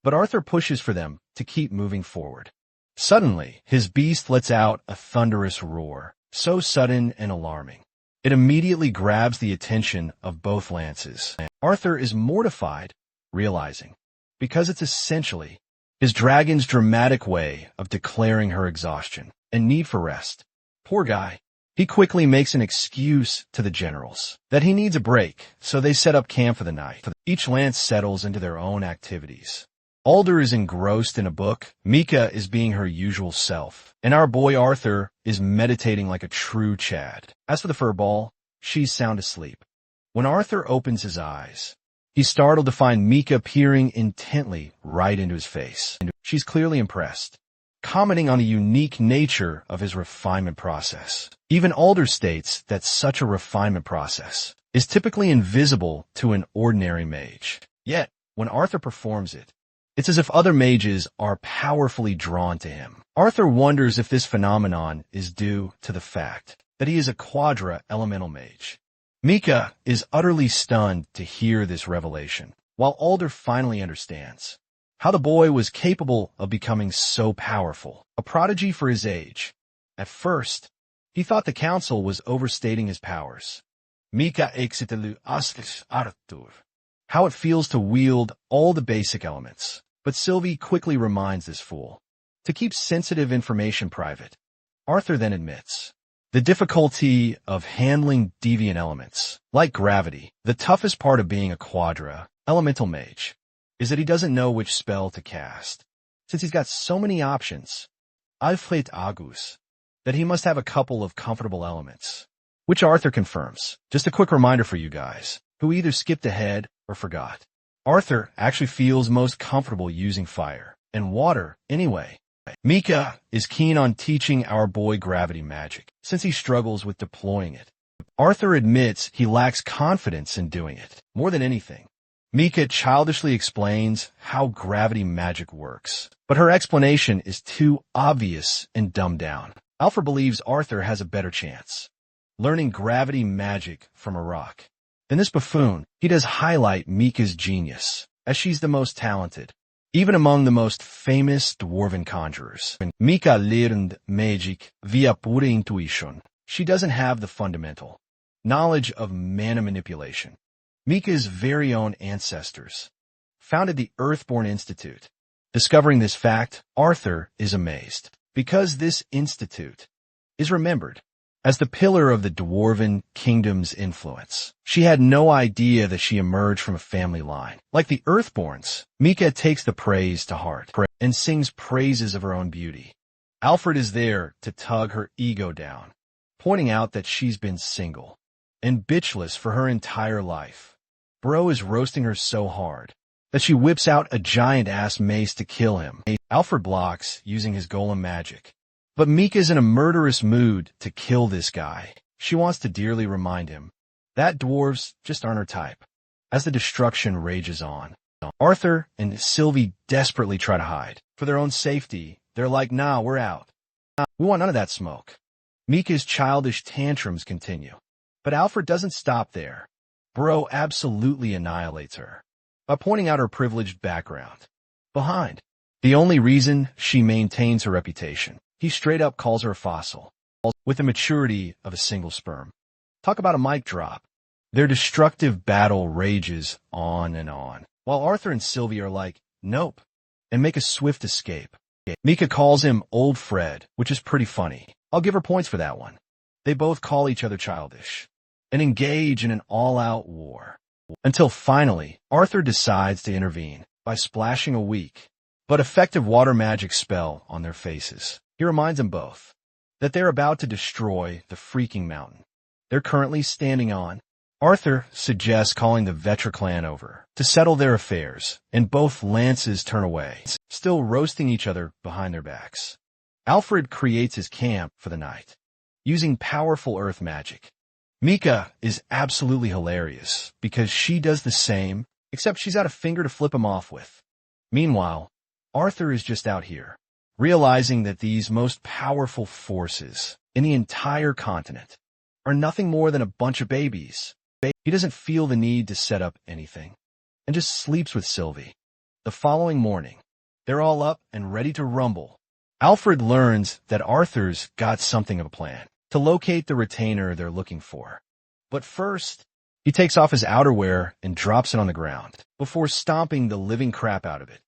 Speaker 1: but Arthur pushes for them to keep moving forward. Suddenly, his beast lets out a thunderous roar, so sudden and alarming. It immediately grabs the attention of both lances. Arthur is mortified, realizing, because it's essentially his dragon's dramatic way of declaring her exhaustion and need for rest. Poor guy. He quickly makes an excuse to the generals that he needs a break, so they set up camp for the night. Each lance settles into their own activities. Alder is engrossed in a book, Mika is being her usual self, and our boy Arthur is meditating like a true Chad. As for the furball, she's sound asleep. When Arthur opens his eyes, he's startled to find Mika peering intently right into his face. She's clearly impressed, commenting on the unique nature of his refinement process. Even Alder states that such a refinement process is typically invisible to an ordinary mage. Yet, when Arthur performs it, it's as if other mages are powerfully drawn to him. Arthur wonders if this phenomenon is due to the fact that he is a quadra elemental mage. Mika is utterly stunned to hear this revelation, while Alder finally understands how the boy was capable of becoming so powerful, a prodigy for his age. At first, he thought the council was overstating his powers. Mika exitelu astis artur. How it feels to wield all the basic elements. But Sylvie quickly reminds this fool to keep sensitive information private. Arthur then admits the difficulty of handling deviant elements, like gravity. The toughest part of being a quadra elemental mage is that he doesn't know which spell to cast. Since he's got so many options, Alfred Agus, that he must have a couple of comfortable elements, which Arthur confirms. Just a quick reminder for you guys, who either skipped ahead or forgot. Arthur actually feels most comfortable using fire and water anyway. Mika is keen on teaching our boy gravity magic, since he struggles with deploying it. Arthur admits he lacks confidence in doing it. More than anything, Mika childishly explains how gravity magic works, but her explanation is too obvious and dumbed down. Alfred believes Arthur has a better chance learning gravity magic from a rock. In this buffoon, he does highlight Mika's genius, as she's the most talented. even among the most famous dwarven conjurers. Mika learned magic via pure intuition. She doesn't have the fundamental knowledge of mana manipulation. Mika's very own ancestors founded the Earthborn Institute. Discovering this fact, Arthur is amazed, because this institute is remembered as the pillar of the Dwarven Kingdom's influence. She had no idea that she emerged from a family line. Like the Earthborns, Mika takes the praise to heart and sings praises of her own beauty. Alfred is there to tug her ego down, pointing out that she's been single and bitchless for her entire life. Bro is roasting her so hard that she whips out a giant-ass mace to kill him. Alfred blocks using his golem magic. But Mika's in a murderous mood to kill this guy. She wants to dearly remind him that dwarves just aren't her type. As the destruction rages on, Arthur and Sylvie desperately try to hide. For their own safety, they're like, nah, we're out. We want none of that smoke. Mika's childish tantrums continue. But Alfred doesn't stop there. Bro absolutely annihilates her by pointing out her privileged background. Behind the only reason she maintains her reputation, he straight up calls her a fossil, with the maturity of a single sperm. Talk about a mic drop. Their destructive battle rages on, while Arthur and Sylvie are like, nope, and make a swift escape. Mika calls him Old Fred, which is pretty funny. I'll give her points for that one. They both call each other childish and engage in an all-out war. Until finally, Arthur decides to intervene by splashing a weak but effective water magic spell on their faces. He reminds them both that they're about to destroy the freaking mountain they're currently standing on. Arthur suggests calling the Vetra clan over to settle their affairs, and both lances turn away, still roasting each other behind their backs. Alfred creates his camp for the night, using powerful earth magic. Mika is absolutely hilarious because she does the same, except she's got a finger to flip him off with. Meanwhile, Arthur is just out here, realizing that these most powerful forces in the entire continent are nothing more than a bunch of babies. He doesn't feel the need to set up anything, and just sleeps with Sylvie. The following morning, they're all up and ready to rumble. Alfred learns that Arthur's got something of a plan to locate the retainer they're looking for. But first, he takes off his outerwear and drops it on the ground, before stomping the living crap out of it.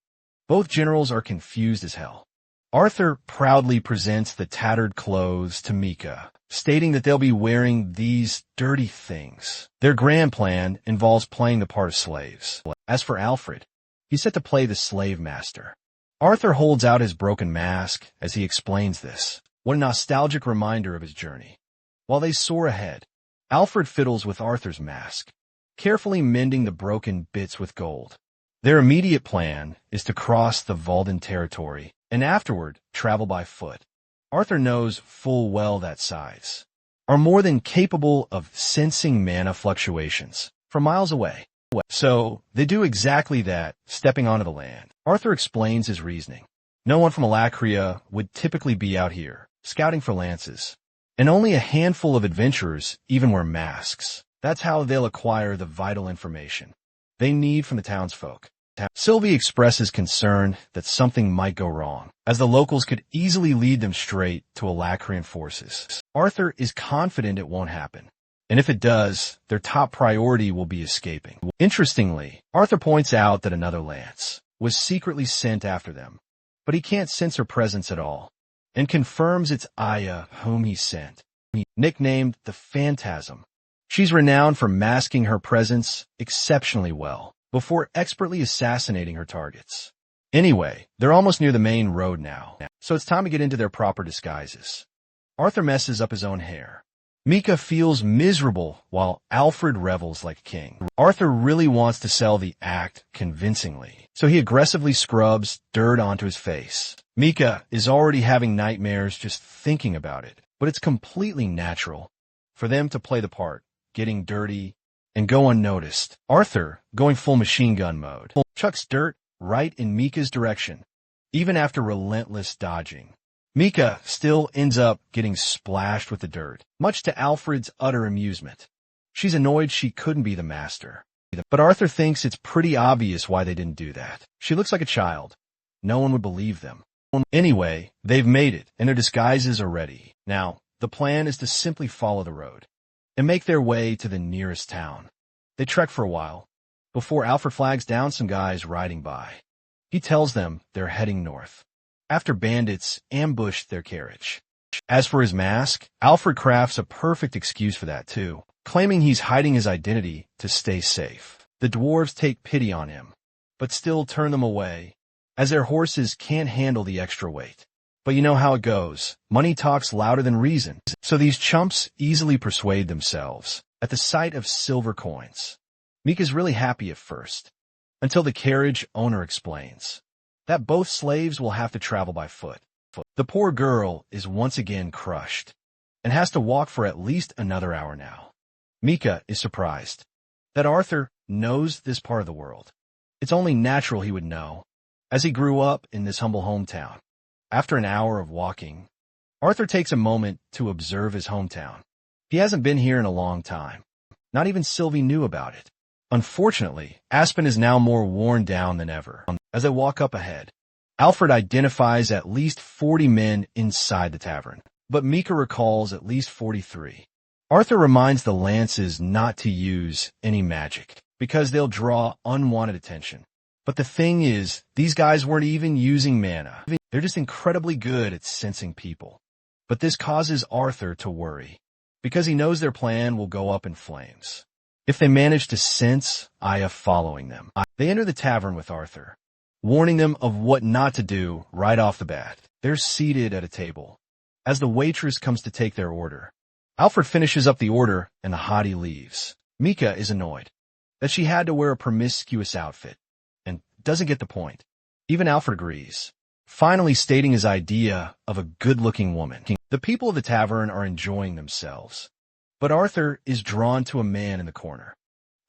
Speaker 1: Both generals are confused as hell. Arthur proudly presents the tattered clothes to Mika, stating that they'll be wearing these dirty things. Their grand plan involves playing the part of slaves. As for Alfred, he's set to play the slave master. Arthur holds out his broken mask as he explains this. What a nostalgic reminder of his journey. While they soar ahead, Alfred fiddles with Arthur's mask, carefully mending the broken bits with gold. Their immediate plan is to cross the Valden territory and afterward travel by foot. Arthur knows full well that scythes are more than capable of sensing mana fluctuations from miles away. So they do exactly that, stepping onto the land. Arthur explains his reasoning. No one from Alacria would typically be out here, scouting for lances, and only a handful of adventurers even wear masks. That's how they'll acquire the vital information they need from the townsfolk. Sylvie expresses concern that something might go wrong, as the locals could easily lead them straight to Alacrian forces. Arthur is confident it won't happen, and if it does, their top priority will be escaping. Interestingly, Arthur points out that another lance was secretly sent after them, but he can't sense her presence at all, and confirms it's Aya whom he sent, nicknamed the Phantasm. She's renowned for masking her presence exceptionally well, before expertly assassinating her targets. Anyway, they're almost near the main road now, so it's time to get into their proper disguises. Arthur messes up his own hair. Mika feels miserable while Alfred revels like a king. Arthur really wants to sell the act convincingly, so he aggressively scrubs dirt onto his face. Mika is already having nightmares just thinking about it, but it's completely natural for them to play the part, getting dirty and go unnoticed. Arthur, going full machine gun mode, chucks dirt right in Mika's direction, even after relentless dodging. Mika still ends up getting splashed with the dirt, much to Alfred's utter amusement. She's annoyed she couldn't be the master. But Arthur thinks it's pretty obvious why they didn't do that. She looks like a child. No one would believe them. Anyway, they've made it, and their disguises are ready. Now, the plan is to simply follow the road and make their way to the nearest town. They trek for a while before Alfred flags down some guys riding by. He tells them they're heading north after bandits ambushed their carriage. As for his mask, Alfred crafts a perfect excuse for that too, claiming he's hiding his identity to stay safe. The dwarves take pity on him, but still turn them away, as their horses can't handle the extra weight. But you know how it goes. Money talks louder than reason, so these chumps easily persuade themselves at the sight of silver coins. Mika's really happy at first, until the carriage owner explains that both slaves will have to travel by foot. The poor girl is once again crushed and has to walk for at least another hour now. Mika is surprised that Arthur knows this part of the world. It's only natural he would know, as he grew up in this humble hometown. After an hour of walking, Arthur takes a moment to observe his hometown. He hasn't been here in a long time. Not even Sylvie knew about it. Unfortunately, Aspen is now more worn down than ever. As they walk up ahead, Alfred identifies at least 40 men inside the tavern, but Mika recalls at least 43. Arthur reminds the lances not to use any magic, because they'll draw unwanted attention. But the thing is, these guys weren't even using mana. They're just incredibly good at sensing people. But this causes Arthur to worry, because he knows their plan will go up in flames if they manage to sense Aya following them. They enter the tavern with Arthur, warning them of what not to do right off the bat. They're seated at a table as the waitress comes to take their order. Alfred finishes up the order and the hottie leaves. Mika is annoyed that she had to wear a promiscuous outfit and doesn't get the point. Even Alfred agrees, finally stating his idea of a good-looking woman. The people of the tavern are enjoying themselves, but Arthur is drawn to a man in the corner.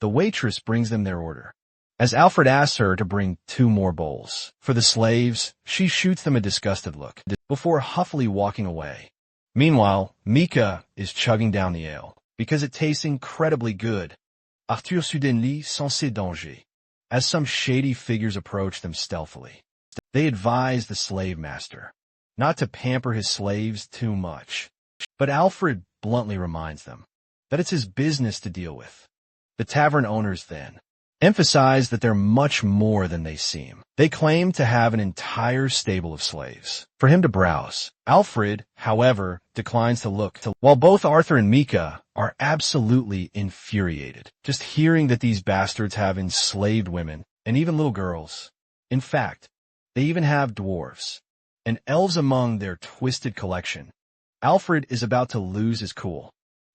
Speaker 1: The waitress brings them their order. As Alfred asks her to bring 2 more bowls for the slaves, she shoots them a disgusted look before huffily walking away. Meanwhile, Mika is chugging down the ale because it tastes incredibly good. Arthur Soudenly sans ces dangers. As some shady figures approach them stealthily, they advise the slave master not to pamper his slaves too much. But Alfred bluntly reminds them that it's his business to deal with. The tavern owners then emphasize that they're much more than they seem. They claim to have an entire stable of slaves for him to browse. Alfred, however, declines to look, while both Arthur and Mika are absolutely infuriated just hearing that these bastards have enslaved women and even little girls. In fact, they even have dwarves and elves among their twisted collection. Alfred is about to lose his cool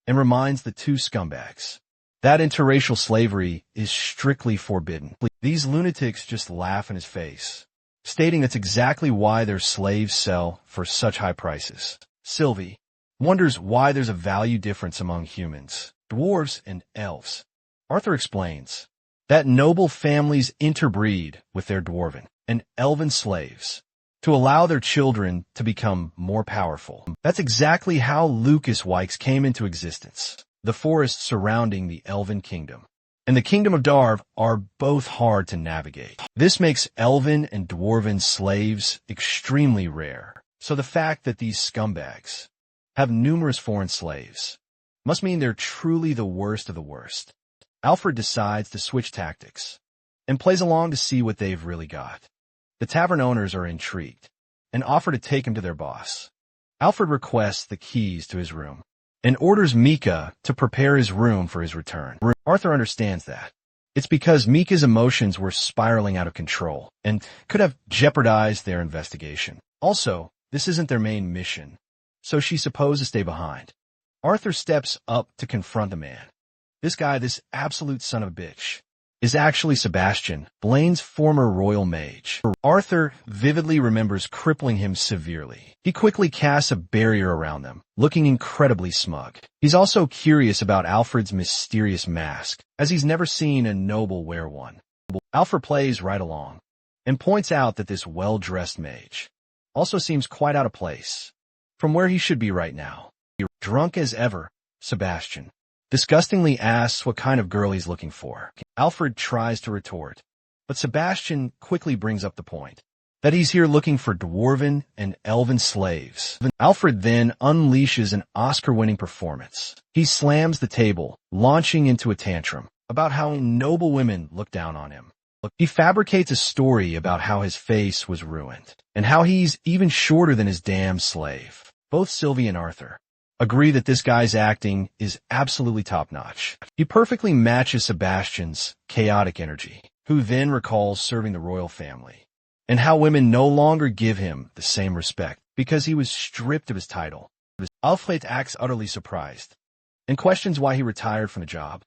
Speaker 1: and reminds the 2 scumbags that interracial slavery is strictly forbidden. These lunatics just laugh in his face, stating that's exactly why their slaves sell for such high prices. Sylvie wonders why there's a value difference among humans, dwarves, and elves. Arthur explains that noble families interbreed with their dwarven and elven slaves to allow their children to become more powerful. That's exactly how Lucas Wikes came into existence. The forests surrounding the Elven Kingdom and the Kingdom of Darv are both hard to navigate. This makes elven and dwarven slaves extremely rare. So the fact that these scumbags have numerous foreign slaves must mean they're truly the worst of the worst. Alfred decides to switch tactics and plays along to see what they've really got. The tavern owners are intrigued and offer to take him to their boss. Alfred requests the keys to his room and orders Mika to prepare his room for his return. Arthur understands that it's because Mika's emotions were spiraling out of control and could have jeopardized their investigation. Also, this isn't their main mission, so she's supposed to stay behind. Arthur steps up to confront the man. This guy, this absolute son of a bitch, is actually Sebastian, Blaine's former royal mage. Arthur vividly remembers crippling him severely. He quickly casts a barrier around them, looking incredibly smug. He's also curious about Alfred's mysterious mask, as he's never seen a noble wear one. Alfred plays right along, and points out that this well-dressed mage also seems quite out of place from where he should be right now. Drunk as ever, Sebastian disgustingly asks what kind of girl he's looking for. Alfred tries to retort, but Sebastian quickly brings up the point that he's here looking for dwarven and elven slaves. Alfred then unleashes an Oscar-winning performance. He slams the table, launching into a tantrum about how noble women look down on him. He fabricates a story about how his face was ruined, and how he's even shorter than his damn slave. Both Sylvie and Arthur agree that this guy's acting is absolutely top-notch. He perfectly matches Sebastian's chaotic energy, who then recalls serving the royal family, and how women no longer give him the same respect because he was stripped of his title. Alfred acts utterly surprised and questions why he retired from the job.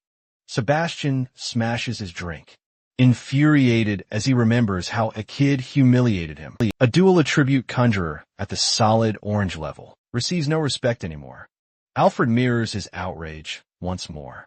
Speaker 1: Sebastian smashes his drink, infuriated as he remembers how a kid humiliated him. A dual attribute conjurer at the solid orange level receives no respect anymore. Alfred mirrors his outrage once more.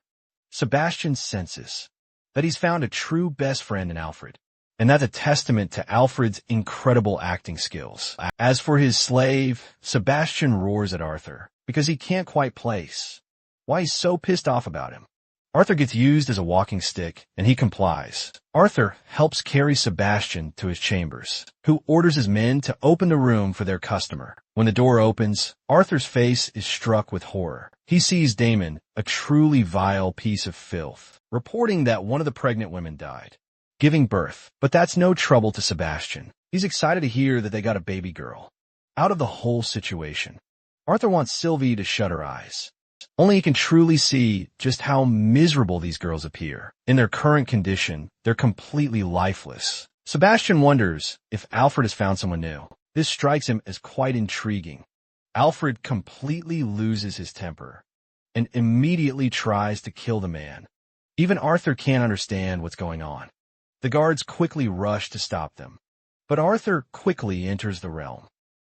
Speaker 1: Sebastian senses that he's found a true best friend in Alfred, and that's a testament to Alfred's incredible acting skills. As for his slave, Sebastian roars at Arthur because he can't quite place why he's so pissed off about him. Arthur gets used as a walking stick, and he complies. Arthur helps carry Sebastian to his chambers, who orders his men to open the room for their customer. When the door opens, Arthur's face is struck with horror. He sees Damon, a truly vile piece of filth, reporting that one of the pregnant women died, giving birth. But that's no trouble to Sebastian. He's excited to hear that they got a baby girl out of the whole situation. Arthur wants Sylvie to shut her eyes. Only he can truly see just how miserable these girls appear. In their current condition, they're completely lifeless. Sebastian wonders if Alfred has found someone new. This strikes him as quite intriguing. Alfred completely loses his temper and immediately tries to kill the man. Even Arthur can't understand what's going on. The guards quickly rush to stop them, but Arthur quickly enters the realm,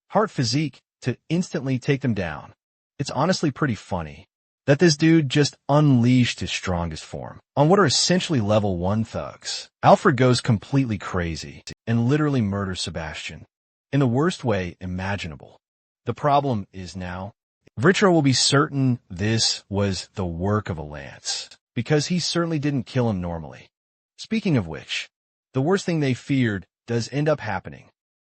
Speaker 1: Heart Physique, to instantly take them down. It's honestly pretty funny that this dude just unleashed his strongest form on what are essentially level 1 thugs. Alfred goes completely crazy and literally murders Sebastian in the worst way imaginable. The problem is now, Vitro will be certain this was the work of a lance, because he certainly didn't kill him normally. Speaking of which, the worst thing they feared does end up happening.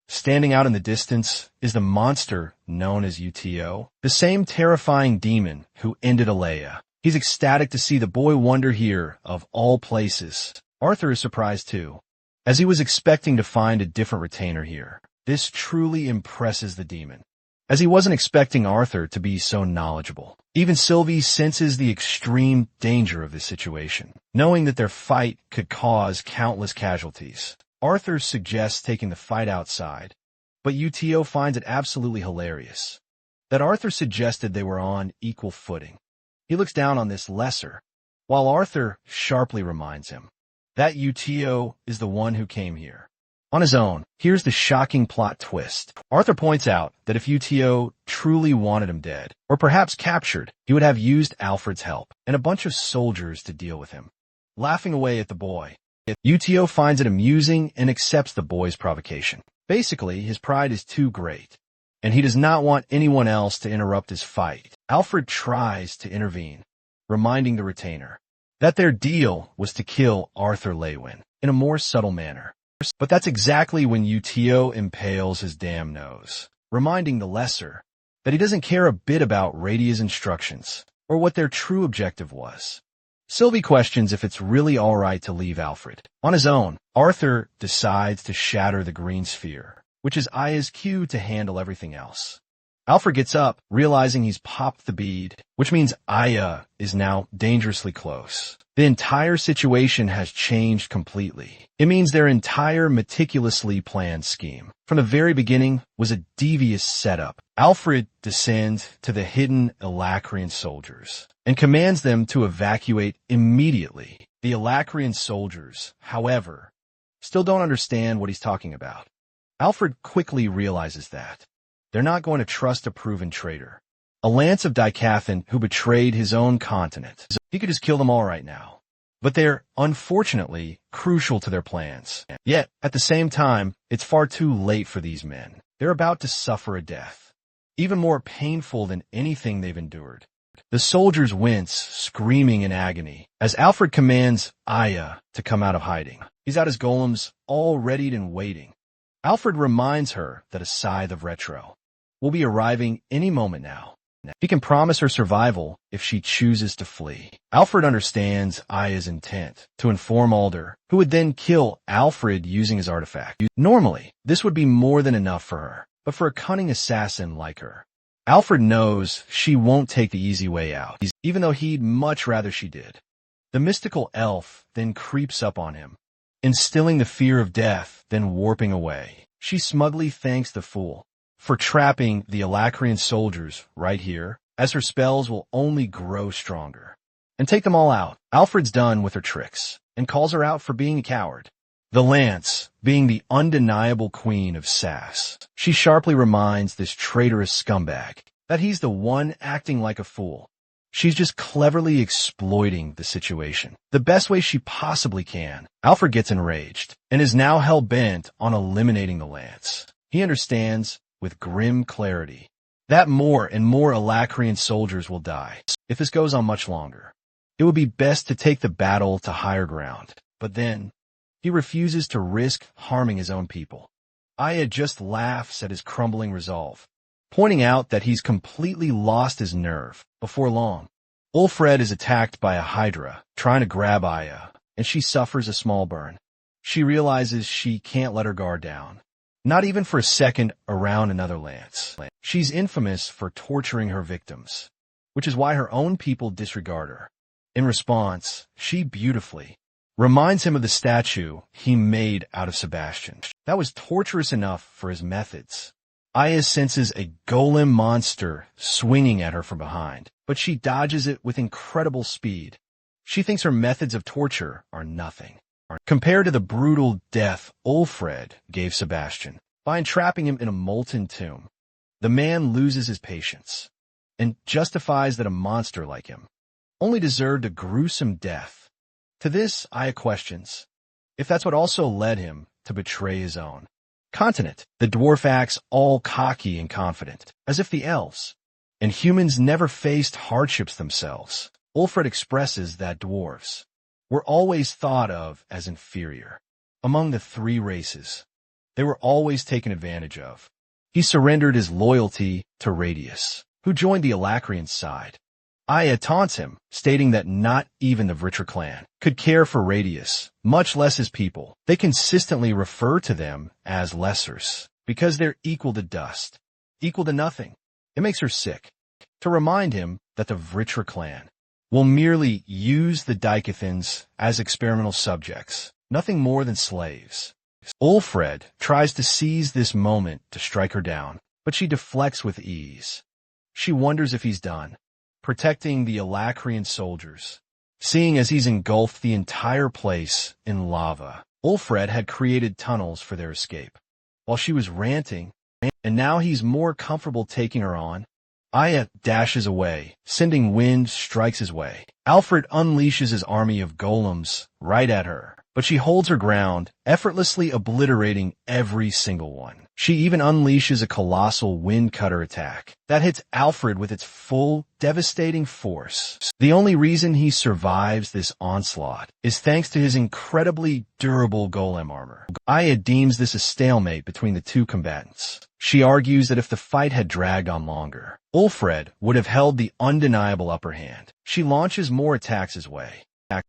Speaker 1: Standing out in the distance is the monster known as UTO, the same terrifying demon who ended Alea. He's ecstatic to see the boy wonder here of all places. Arthur is surprised too, as he was expecting to find a different retainer here. This truly impresses the demon, as he wasn't expecting Arthur to be so knowledgeable. Even Sylvie senses the extreme danger of this situation, knowing that their fight could cause countless casualties. Arthur suggests taking the fight outside, but UTO finds it absolutely hilarious that Arthur suggested they were on equal footing. He looks down on this lesser, while Arthur sharply reminds him that UTO is the one who came here on his own. Here's the shocking plot twist. Arthur points out that if UTO truly wanted him dead, or perhaps captured, he would have used Alfred's help and a bunch of soldiers to deal with him. Laughing away at the boy, UTO finds it amusing and accepts the boy's provocation. Basically, his pride is too great, and he does not want anyone else to interrupt his fight. Alfred tries to intervene, reminding the retainer that their deal was to kill Arthur Lewin in a more subtle manner. But that's exactly when UTO impales his damn nose, reminding the lesser that he doesn't care a bit about Radia's instructions or what their true objective was. Sylvie questions if it's really alright to leave Alfred on his own. Arthur decides to shatter the green sphere, which is Aya's cue to handle everything else. Alfred gets up, realizing he's popped the bead, which means Aya is now dangerously close. The entire situation has changed completely. It means their entire meticulously planned scheme from the very beginning was a devious setup. Alfred descends to the hidden Elacrian soldiers and commands them to evacuate immediately. The Elacrian soldiers, however, still don't understand what he's talking about. Alfred quickly realizes that they're not going to trust a proven traitor, a lance of Dicathan who betrayed his own continent. He could just kill them all right now. But they're, unfortunately, crucial to their plans. Yet, at the same time, it's far too late for these men. They're about to suffer a death, even more painful than anything they've endured. The soldiers wince, screaming in agony, as Alfred commands Aya to come out of hiding. He's at his golems, all readied and waiting. Alfred reminds her that a scythe of retro will be arriving any moment now. He can promise her survival if she chooses to flee. Alfred understands Aya's intent to inform Alder, who would then kill Alfred using his artifact. Normally, this would be more than enough for her, but for a cunning assassin like her, Alfred knows she won't take the easy way out, even though he'd much rather she did. The mystical elf then creeps up on him, instilling the fear of death, then warping away. She smugly thanks the fool for trapping the Alacrian soldiers right here, as her spells will only grow stronger. And take them all out. Alfred's done with her tricks, and calls her out for being a coward. The Lance, being the undeniable queen of sass, she sharply reminds this traitorous scumbag that he's the one acting like a fool. She's just cleverly exploiting the situation the best way she possibly can. Alfred gets enraged, and is now hell-bent on eliminating the Lance. He understands, with grim clarity, that more and more Alacrian soldiers will die if this goes on much longer. It would be best to take the battle to higher ground, but then he refuses to risk harming his own people. Aya just laughs at his crumbling resolve, pointing out that he's completely lost his nerve. Before long, Ulfred is attacked by a hydra trying to grab Aya, and she suffers a small burn. She realizes she can't let her guard down, not even for a second, around another lance. She's infamous for torturing her victims, which is why her own people disregard her. In response, she beautifully reminds him of the statue he made out of Sebastian. That was torturous enough for his methods. Aya senses a golem monster swinging at her from behind, but she dodges it with incredible speed. She thinks her methods of torture are nothing compared to the brutal death Ulfred gave Sebastian by entrapping him in a molten tomb. The man loses his patience and justifies that a monster like him only deserved a gruesome death. To this, Aya questions if that's what also led him to betray his own continent. The dwarf acts all cocky and confident, as if the elves and humans never faced hardships themselves. Ulfred expresses that dwarves were always thought of as inferior. Among the three races, they were always taken advantage of. He surrendered his loyalty to Radius, who joined the Alacrian side. Aya taunts him, stating that not even the Vritra clan could care for Radius, much less his people. They consistently refer to them as lessers, because they're equal to dust, equal to nothing. It makes her sick to remind him that the Vritra clan will merely use the Daicathans as experimental subjects, nothing more than slaves. Ulfred tries to seize this moment to strike her down, but she deflects with ease. She wonders if he's done protecting the Alacrian soldiers, seeing as he's engulfed the entire place in lava. Ulfred had created tunnels for their escape, while she was ranting, and now he's more comfortable taking her on. Aya dashes away, sending wind strikes his way. Alfred unleashes his army of golems right at her, but she holds her ground, effortlessly obliterating every single one. She even unleashes a colossal wind cutter attack that hits Alfred with its full, devastating force. The only reason he survives this onslaught is thanks to his incredibly durable golem armor. Aya deems this a stalemate between the two combatants. She argues that if the fight had dragged on longer, Ulfred would have held the undeniable upper hand. She launches more attacks his way,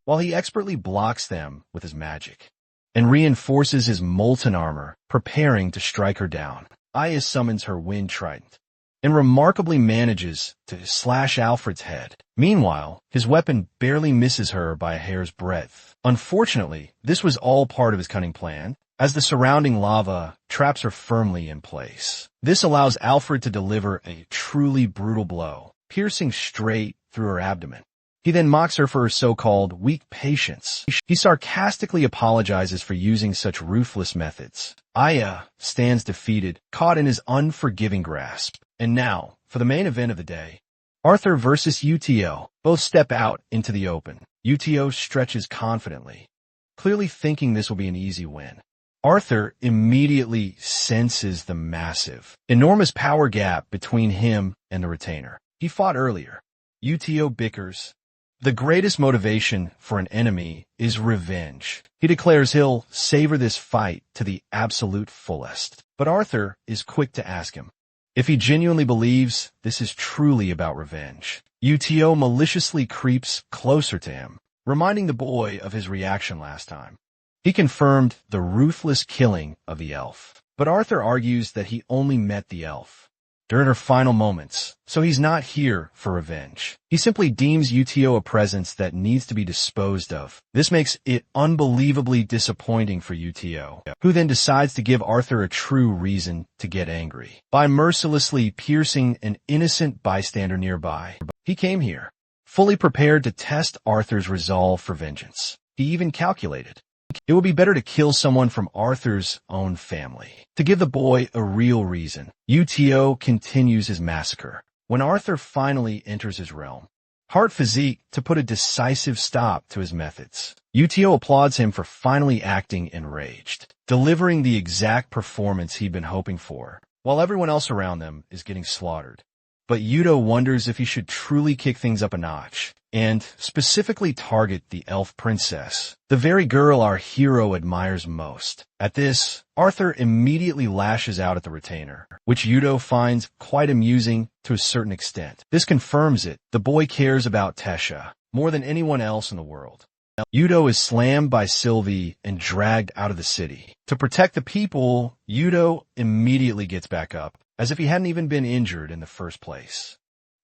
Speaker 1: while he expertly blocks them with his magic, and reinforces his molten armor, preparing to strike her down. Aya summons her wind trident, and remarkably manages to slash Alfred's head. Meanwhile, his weapon barely misses her by a hair's breadth. Unfortunately, this was all part of his cunning plan, as the surrounding lava traps her firmly in place. This allows Alfred to deliver a truly brutal blow, piercing straight through her abdomen. He then mocks her for her so-called weak patience. He sarcastically apologizes for using such ruthless methods. Aya stands defeated, caught in his unforgiving grasp. And now, for the main event of the day, Arthur versus UTO. Both step out into the open. UTO stretches confidently, clearly thinking this will be an easy win. Arthur immediately senses the massive, enormous power gap between him and the retainer. He fought earlier, Uto bickers. The greatest motivation for an enemy is revenge. He declares he'll savor this fight to the absolute fullest. But Arthur is quick to ask him if he genuinely believes this is truly about revenge. Uto maliciously creeps closer to him, reminding the boy of his reaction last time. He confirmed the ruthless killing of the elf, but Arthur argues that he only met the elf during her final moments, so he's not here for revenge. He simply deems Uto a presence that needs to be disposed of. This makes it unbelievably disappointing for Uto, who then decides to give Arthur a true reason to get angry by mercilessly piercing an innocent bystander nearby. He came here fully prepared to test Arthur's resolve for vengeance. He even calculated it would be better to kill someone from Arthur's own family to give the boy a real reason. Uto continues his massacre when Arthur finally enters his realm. Heart physique to put a decisive stop to his methods. Uto applauds him for finally acting enraged, delivering the exact performance he'd been hoping for, while everyone else around them is getting slaughtered. But Uto wonders if he should truly kick things up a notch, and specifically target the elf princess, the very girl our hero admires most. At this, Arthur immediately lashes out at the retainer, which Uto finds quite amusing to a certain extent. This confirms it. The boy cares about Tesha more than anyone else in the world. Uto is slammed by Sylvie and dragged out of the city. To protect the people, Uto immediately gets back up, as if he hadn't even been injured in the first place.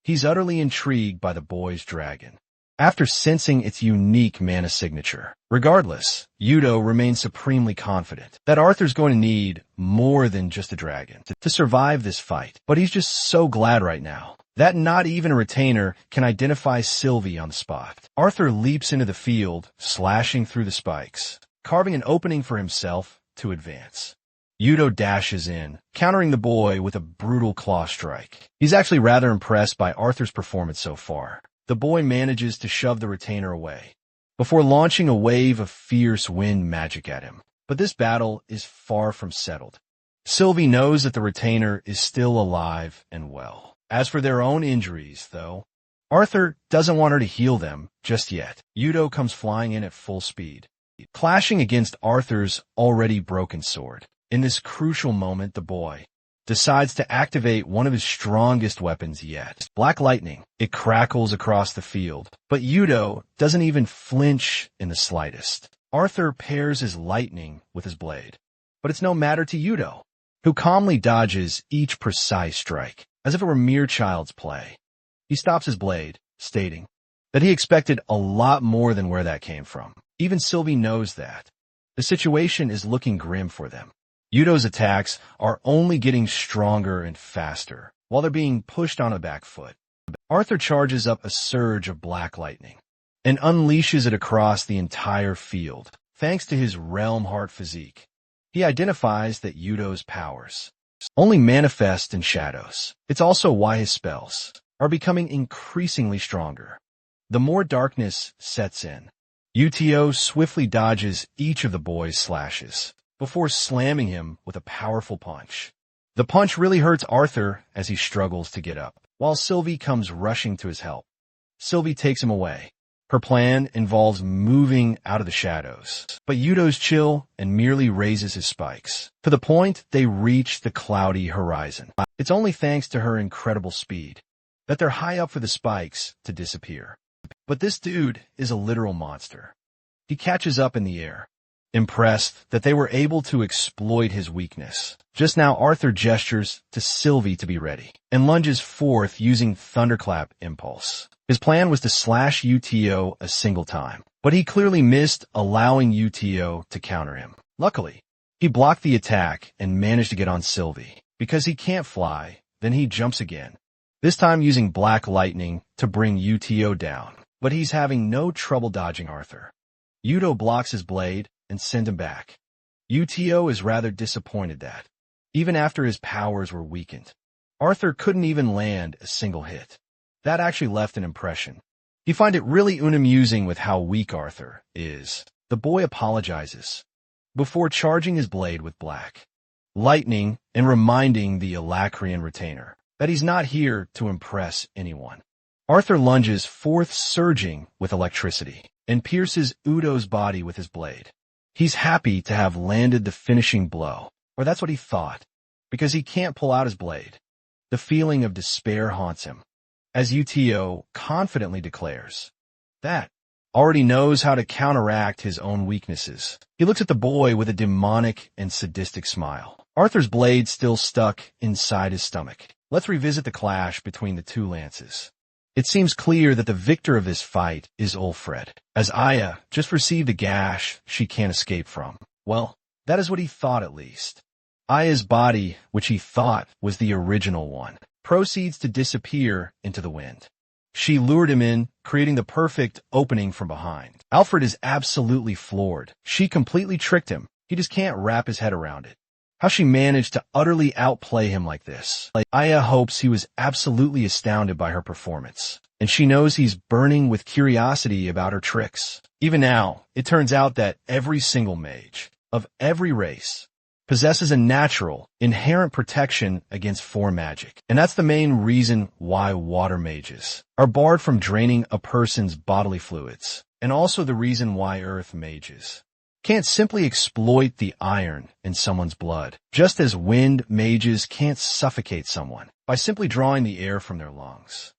Speaker 1: He's utterly intrigued by the boy's dragon, after sensing its unique mana signature. Regardless, Uto remains supremely confident that Arthur's going to need more than just a dragon to survive this fight. But he's just so glad right now that not even a retainer can identify Sylvie on the spot. Arthur leaps into the field, slashing through the spikes, carving an opening for himself to advance. Uto dashes in, countering the boy with a brutal claw strike. He's actually rather impressed by Arthur's performance so far. The boy manages to shove the retainer away, before launching a wave of fierce wind magic at him. But this battle is far from settled. Sylvie knows that the retainer is still alive and well. As for their own injuries, though, Arthur doesn't want her to heal them just yet. Uto comes flying in at full speed, clashing against Arthur's already broken sword. In this crucial moment, the boy decides to activate one of his strongest weapons yet. Black lightning. It crackles across the field, but Uto doesn't even flinch in the slightest. Arthur pairs his lightning with his blade, but it's no matter to Uto, who calmly dodges each precise strike, as if it were mere child's play. He stops his blade, stating that he expected a lot more than where that came from. Even Sylvie knows that. The situation is looking grim for them. Uto's attacks are only getting stronger and faster, while they're being pushed on a back foot. Arthur charges up a surge of black lightning and unleashes it across the entire field. Thanks to his realm heart physique, he identifies that Uto's powers only manifest in shadows. It's also why his spells are becoming increasingly stronger. The more darkness sets in, Uto swiftly dodges each of the boy's slashes before slamming him with a powerful punch. The punch really hurts Arthur as he struggles to get up, while Sylvie comes rushing to his help. Sylvie takes him away. Her plan involves moving out of the shadows, but Uto's chill and merely raises his spikes, to the point they reach the cloudy horizon. It's only thanks to her incredible speed that they're high up for the spikes to disappear. But this dude is a literal monster. He catches up in the air, impressed that they were able to exploit his weakness. Just now, Arthur gestures to Sylvie to be ready and lunges forth using Thunderclap Impulse. His plan was to slash Uto a single time, but he clearly missed, allowing Uto to counter him. Luckily, he blocked the attack and managed to get on Sylvie. Because he can't fly, then he jumps again, this time using Black Lightning to bring Uto down. But he's having no trouble dodging Arthur. Uto blocks his blade and send him back. Uto is rather disappointed that, even after his powers were weakened, Arthur couldn't even land a single hit. That actually left an impression. He finds it really unamusing with how weak Arthur is. The boy apologizes before charging his blade with black lightning and reminding the Alacrian retainer that he's not here to impress anyone. Arthur lunges forth, surging with electricity, and pierces Udo's body with his blade. He's happy to have landed the finishing blow, or that's what he thought, because he can't pull out his blade. The feeling of despair haunts him, as Uto confidently declares that already knows how to counteract his own weaknesses. He looks at the boy with a demonic and sadistic smile. Arthur's blade still stuck inside his stomach. Let's revisit the clash between the two lances. It seems clear that the victor of this fight is Ulfred, as Aya just received a gash she can't escape from. Well, that is what he thought at least. Aya's body, which he thought was the original one, proceeds to disappear into the wind. She lured him in, creating the perfect opening from behind. Alfred is absolutely floored. She completely tricked him. He just can't wrap his head around it. How she managed to utterly outplay him like this. Aya hopes he was absolutely astounded by her performance, and she knows he's burning with curiosity about her tricks. Even now, it turns out that every single mage, of every race, possesses a natural, inherent protection against four magic. And that's the main reason why water mages are barred from draining a person's bodily fluids, and also the reason why earth mages can't simply exploit the iron in someone's blood, just as wind mages can't suffocate someone by simply drawing the air from their lungs.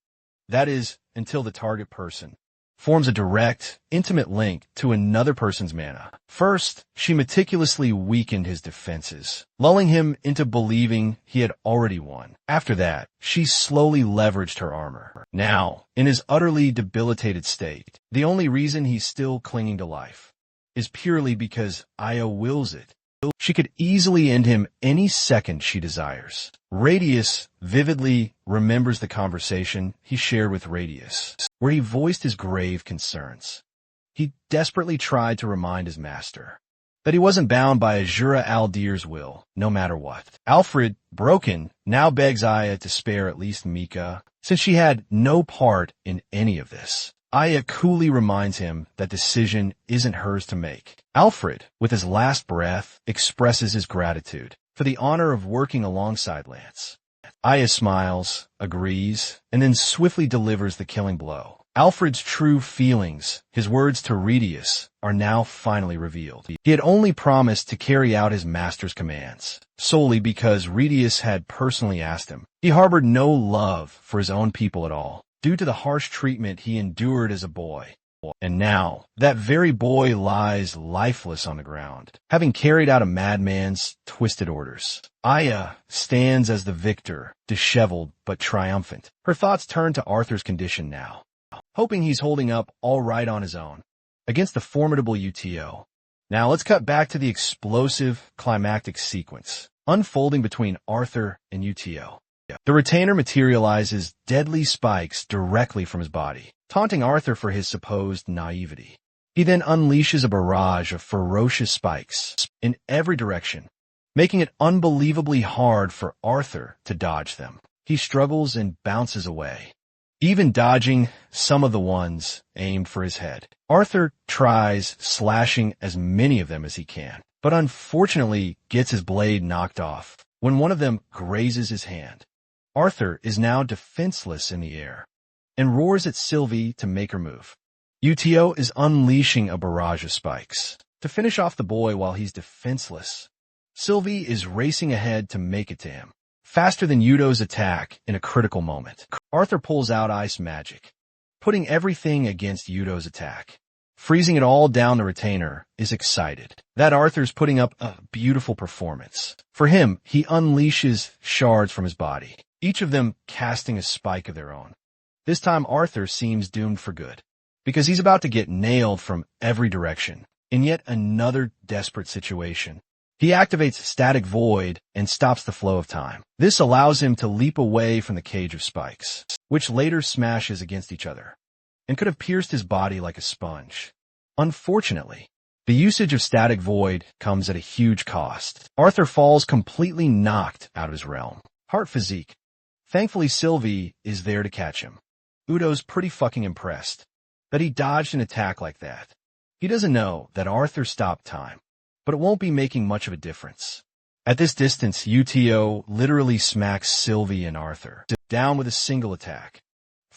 Speaker 1: That is, until the target person forms a direct, intimate link to another person's mana. First, she meticulously weakened his defenses, lulling him into believing he had already won. After that, she slowly leveraged her armor. Now, in his utterly debilitated state, the only reason he's still clinging to life is purely because Aya wills it. She could easily end him any second she desires. Radius vividly remembers the conversation he shared with Radius, where he voiced his grave concerns. He desperately tried to remind his master that he wasn't bound by Asura Aldir's will, no matter what. Alfred, broken, now begs Aya to spare at least Mika, since she had no part in any of this. Aya coolly reminds him that decision isn't hers to make. Alfred, with his last breath, expresses his gratitude for the honor of working alongside Lance. Aya smiles, agrees, and then swiftly delivers the killing blow. Alfred's true feelings, his words to Radius, are now finally revealed. He had only promised to carry out his master's commands, solely because Radius had personally asked him. He harbored no love for his own people at all, due to the harsh treatment he endured as a boy. And now, that very boy lies lifeless on the ground, having carried out a madman's twisted orders. Aya stands as the victor, disheveled but triumphant. Her thoughts turn to Arthur's condition now, hoping he's holding up all right on his own against the formidable Uto. Now let's cut back to the explosive, climactic sequence unfolding between Arthur and Uto. The retainer materializes deadly spikes directly from his body, taunting Arthur for his supposed naivety. He then unleashes a barrage of ferocious spikes in every direction, making it unbelievably hard for Arthur to dodge them. He struggles and bounces away, even dodging some of the ones aimed for his head. Arthur tries slashing as many of them as he can, but unfortunately gets his blade knocked off when one of them grazes his hand. Arthur is now defenseless in the air and roars at Sylvie to make her move. Uto is unleashing a barrage of spikes to finish off the boy while he's defenseless. Sylvie is racing ahead to make it to him, faster than Uto's attack in a critical moment. Arthur pulls out ice magic, putting everything against Uto's attack. Freezing it all down, the retainer is excited that Arthur's putting up a beautiful performance. For him, he unleashes shards from his body, each of them casting a spike of their own. This time Arthur seems doomed for good, because he's about to get nailed from every direction in yet another desperate situation. He activates Static Void and stops the flow of time. This allows him to leap away from the cage of spikes, which later smashes against each other and could have pierced his body like a sponge. Unfortunately, the usage of Static Void comes at a huge cost. Arthur falls completely knocked out of his realm. Heart physique. Thankfully, Sylvie is there to catch him. Udo's pretty fucking impressed that he dodged an attack like that. He doesn't know that Arthur stopped time, but it won't be making much of a difference. At this distance, Uto literally smacks Sylvie and Arthur down with a single attack,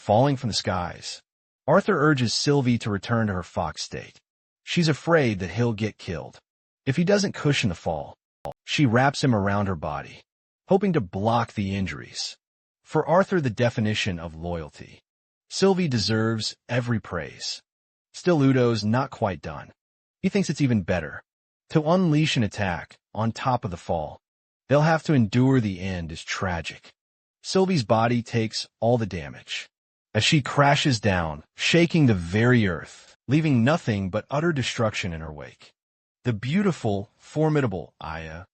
Speaker 1: falling from the skies. Arthur urges Sylvie to return to her fox state. She's afraid that he'll get killed if he doesn't cushion the fall. She wraps him around her body, hoping to block the injuries. For Arthur, the definition of loyalty. Sylvie deserves every praise. Still, Udo's not quite done. He thinks it's even better to unleash an attack on top of the fall. They'll have to endure. The end is tragic. Sylvie's body takes all the damage as she crashes down, shaking the very earth, leaving nothing but utter destruction in her wake. The beautiful, formidable Aya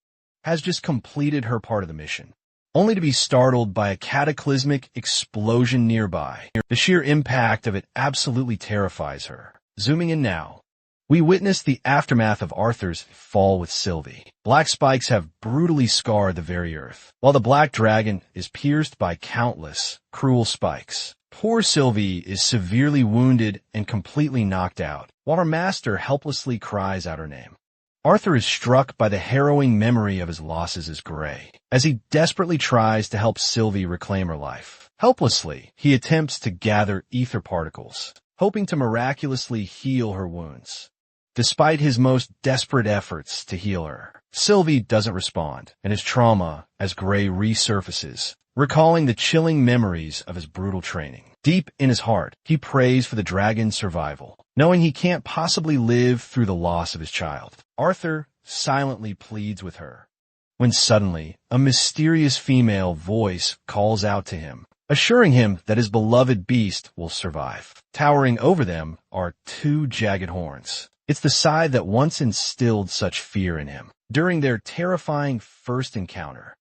Speaker 1: has just completed her part of the mission, only to be startled by a cataclysmic explosion nearby. The sheer impact of it absolutely terrifies her. Zooming in now, we witness the aftermath of Arthur's fall with Sylvie. Black spikes have brutally scarred the very earth, while the black dragon is pierced by countless, cruel spikes. Poor Sylvie is severely wounded and completely knocked out, while her master helplessly cries out her name. Arthur is struck by the harrowing memory of his losses as Gray, as he desperately tries to help Sylvie reclaim her life. Helplessly, he attempts to gather ether particles, hoping to miraculously heal her wounds. Despite his most desperate efforts to heal her, Sylvie doesn't respond, and his trauma as Gray resurfaces, recalling the chilling memories of his brutal training. Deep in his heart, he prays for the dragon's survival, knowing he can't possibly live through the loss of his child. Arthur silently pleads with her, when suddenly a mysterious female voice calls out to him, assuring him that his beloved beast will survive. Towering over them are two jagged horns. It's the side that once instilled such fear in him. During their terrifying first encounter,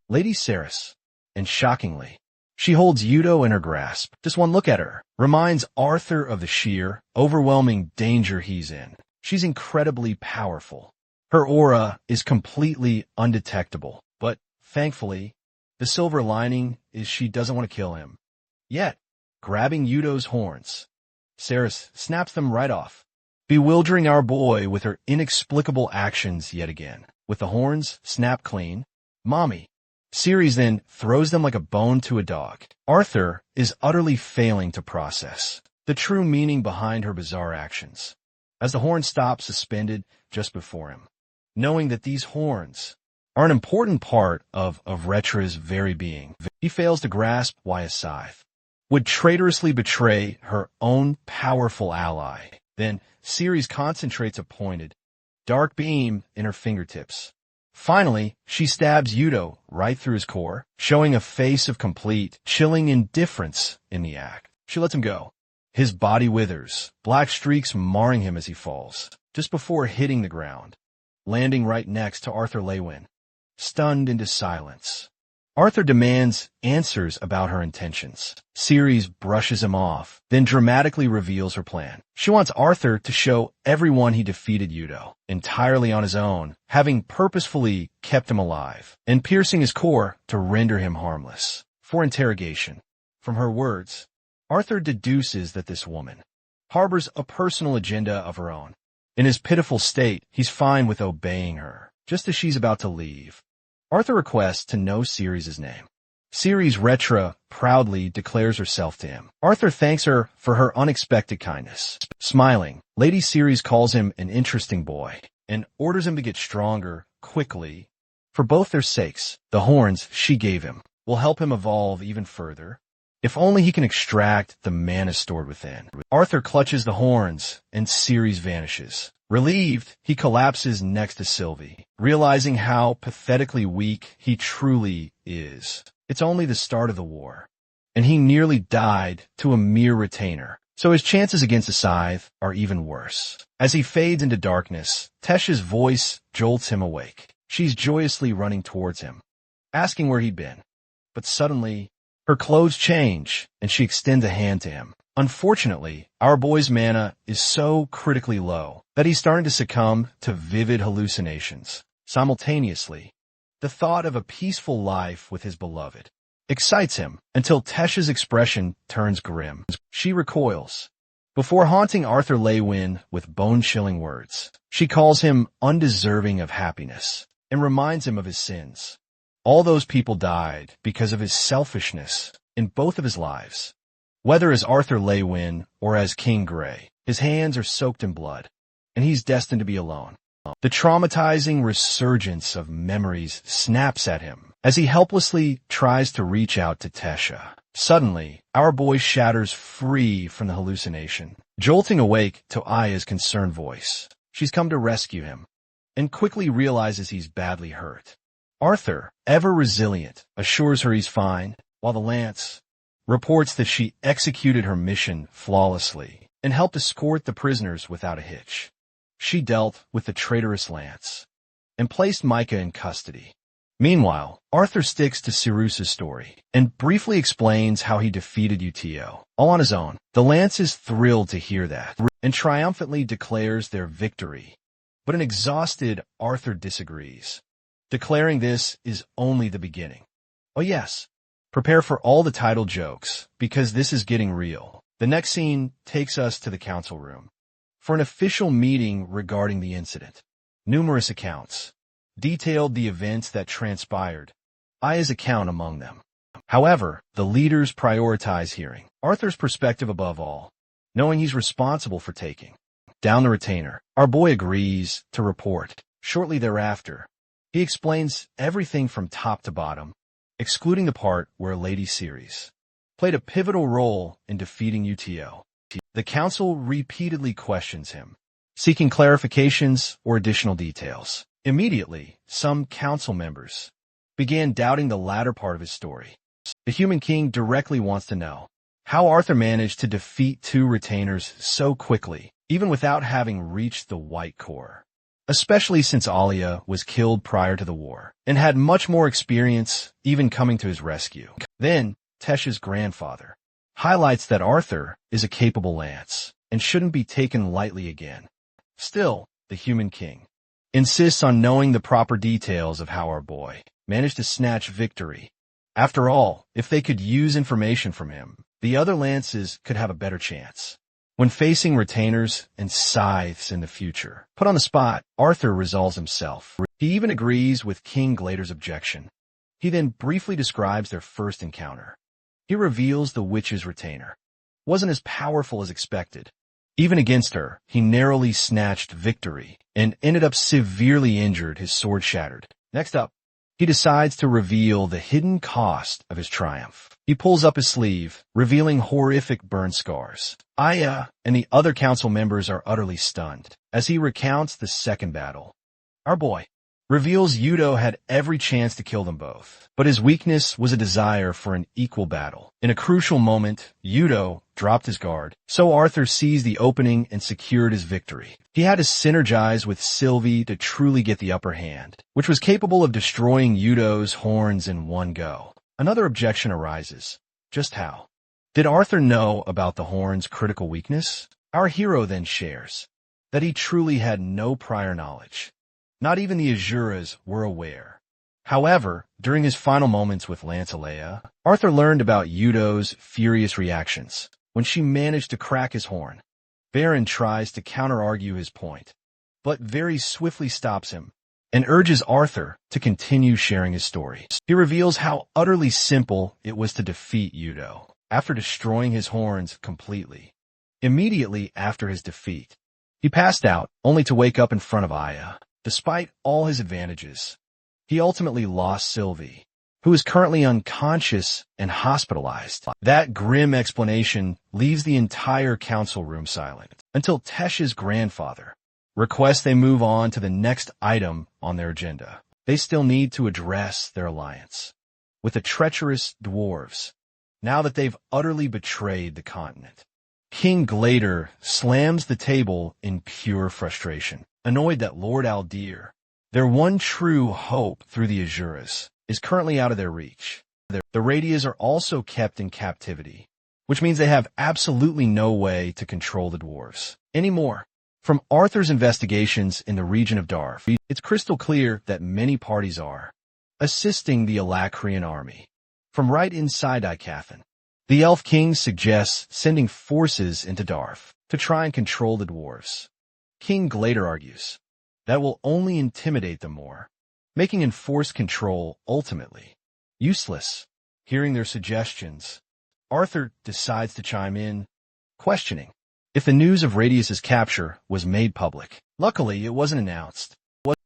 Speaker 1: Lady Ceres, and shockingly, she holds Udo in her grasp. Just one look at her reminds Arthur of the sheer, overwhelming danger he's in. She's incredibly powerful. Her aura is completely undetectable, but thankfully, the silver lining is she doesn't want to kill him. Yet, grabbing Udo's horns, Ceres snaps them right off, bewildering our boy with her inexplicable actions yet again. With the horns snapped clean, Mommy, Ceres then throws them like a bone to a dog. Arthur is utterly failing to process the true meaning behind her bizarre actions, as the horn stops suspended just before him. Knowing that these horns are an important part of Retra's very being, he fails to grasp why a scythe would traitorously betray her own powerful ally. Then Ceres concentrates a pointed, dark beam in her fingertips. Finally, she stabs Udo right through his core, showing a face of complete, chilling indifference in the act. She lets him go. His body withers, black streaks marring him as he falls, just before hitting the ground, landing right next to Arthur Lewin, stunned into silence. Arthur demands answers about her intentions. Ceres brushes him off, then dramatically reveals her plan. She wants Arthur to show everyone he defeated Udo, entirely on his own, having purposefully kept him alive, and piercing his core to render him harmless. For interrogation. From her words, Arthur deduces that this woman harbors a personal agenda of her own. In his pitiful state, he's fine with obeying her, just as she's about to leave. Arthur requests to know Ceres' name. Ceres Retra proudly declares herself to him. Arthur thanks her for her unexpected kindness. Smiling, Lady Ceres calls him an interesting boy and orders him to get stronger quickly. For both their sakes, the horns she gave him will help him evolve even further, if only he can extract the mana stored within. Arthur clutches the horns and Ceres vanishes. Relieved, he collapses next to Sylvie, realizing how pathetically weak he truly is. It's only the start of the war, and he nearly died to a mere retainer, so his chances against the scythe are even worse. As he fades into darkness, Tesh's voice jolts him awake. She's joyously running towards him, asking where he'd been. But suddenly, her clothes change, and she extends a hand to him. Unfortunately, our boy's mana is so critically low that he's starting to succumb to vivid hallucinations. Simultaneously, the thought of a peaceful life with his beloved excites him until Tesh's expression turns grim. She recoils before haunting Arthur Lewin with bone-chilling words. She calls him undeserving of happiness and reminds him of his sins. All those people died because of his selfishness in both of his lives. Whether as Arthur Leywin or as King Grey, his hands are soaked in blood, and he's destined to be alone. The traumatizing resurgence of memories snaps at him as he helplessly tries to reach out to Tesha. Suddenly, our boy shatters free from the hallucination, jolting awake to Aya's concerned voice. She's come to rescue him, and quickly realizes he's badly hurt. Arthur, ever resilient, assures her he's fine, while the Lance reports that she executed her mission flawlessly and helped escort the prisoners without a hitch. She dealt with the traitorous Lance and placed Micah in custody. Meanwhile, Arthur sticks to Cyrus's story and briefly explains how he defeated Uto, all on his own. The Lance is thrilled to hear that and triumphantly declares their victory. But an exhausted Arthur disagrees, declaring this is only the beginning. Oh yes, prepare for all the title jokes, because this is getting real. The next scene takes us to the council room for an official meeting regarding the incident. Numerous accounts detailed the events that transpired, Aya's account among them. However, the leaders prioritize hearing Arthur's perspective above all, knowing he's responsible for taking down the retainer. Our boy agrees to report. Shortly thereafter, he explains everything from top to bottom, excluding the part where Lady Ceres played a pivotal role in defeating Uto. The council repeatedly questions him, seeking clarifications or additional details. Immediately, some council members began doubting the latter part of his story. The Human King directly wants to know how Arthur managed to defeat two retainers so quickly, even without having reached the White Core, especially since Alia was killed prior to the war and had much more experience even coming to his rescue. Then, Tesha's grandfather highlights that Arthur is a capable lance and shouldn't be taken lightly again. Still, the Human King insists on knowing the proper details of how our boy managed to snatch victory. After all, if they could use information from him, the other lances could have a better chance. When facing retainers and scythes in the future, put on the spot, Arthur resolves himself. He even agrees with King Glader's objection. He then briefly describes their first encounter. He reveals the witch's retainer wasn't as powerful as expected. Even against her, he narrowly snatched victory and ended up severely injured, his sword shattered. Next up, he decides to reveal the hidden cost of his triumph. He pulls up his sleeve, revealing horrific burn scars. Aya and the other council members are utterly stunned as he recounts the second battle. Our boy reveals Uto had every chance to kill them both, but his weakness was a desire for an equal battle. In a crucial moment, Uto dropped his guard, so Arthur seized the opening and secured his victory. He had to synergize with Sylvie to truly get the upper hand, which was capable of destroying Uto's horns in one go. Another objection arises. Just how did Arthur know about the horn's critical weakness? Our hero then shares that he truly had no prior knowledge. Not even the Asuras were aware. However, during his final moments with Lancelea, Arthur learned about Uto's furious reactions when she managed to crack his horn. Baron tries to counter-argue his point, but very swiftly stops him and urges Arthur to continue sharing his story. He reveals how utterly simple it was to defeat Uto after destroying his horns completely. Immediately after his defeat, he passed out only to wake up in front of Aya. Despite all his advantages, he ultimately lost Sylvie, who is currently unconscious and hospitalized. That grim explanation leaves the entire council room silent until Tesha's grandfather requests they move on to the next item on their agenda. They still need to address their alliance with the treacherous dwarves, now that they've utterly betrayed the continent. King Glader slams the table in pure frustration, annoyed that Lord Aldir, their one true hope through the Asuras, is currently out of their reach. The Radias are also kept in captivity, which means they have absolutely no way to control the dwarves anymore. From Arthur's investigations in the region of Darf, it's crystal clear that many parties are assisting the Alacrian army from right inside Icathan. The Elf King suggests sending forces into Darf to try and control the dwarves. King Glader argues that will only intimidate them more, making enforced control ultimately useless. Hearing their suggestions, Arthur decides to chime in, questioning if the news of Radius's capture was made public. Luckily, it wasn't announced,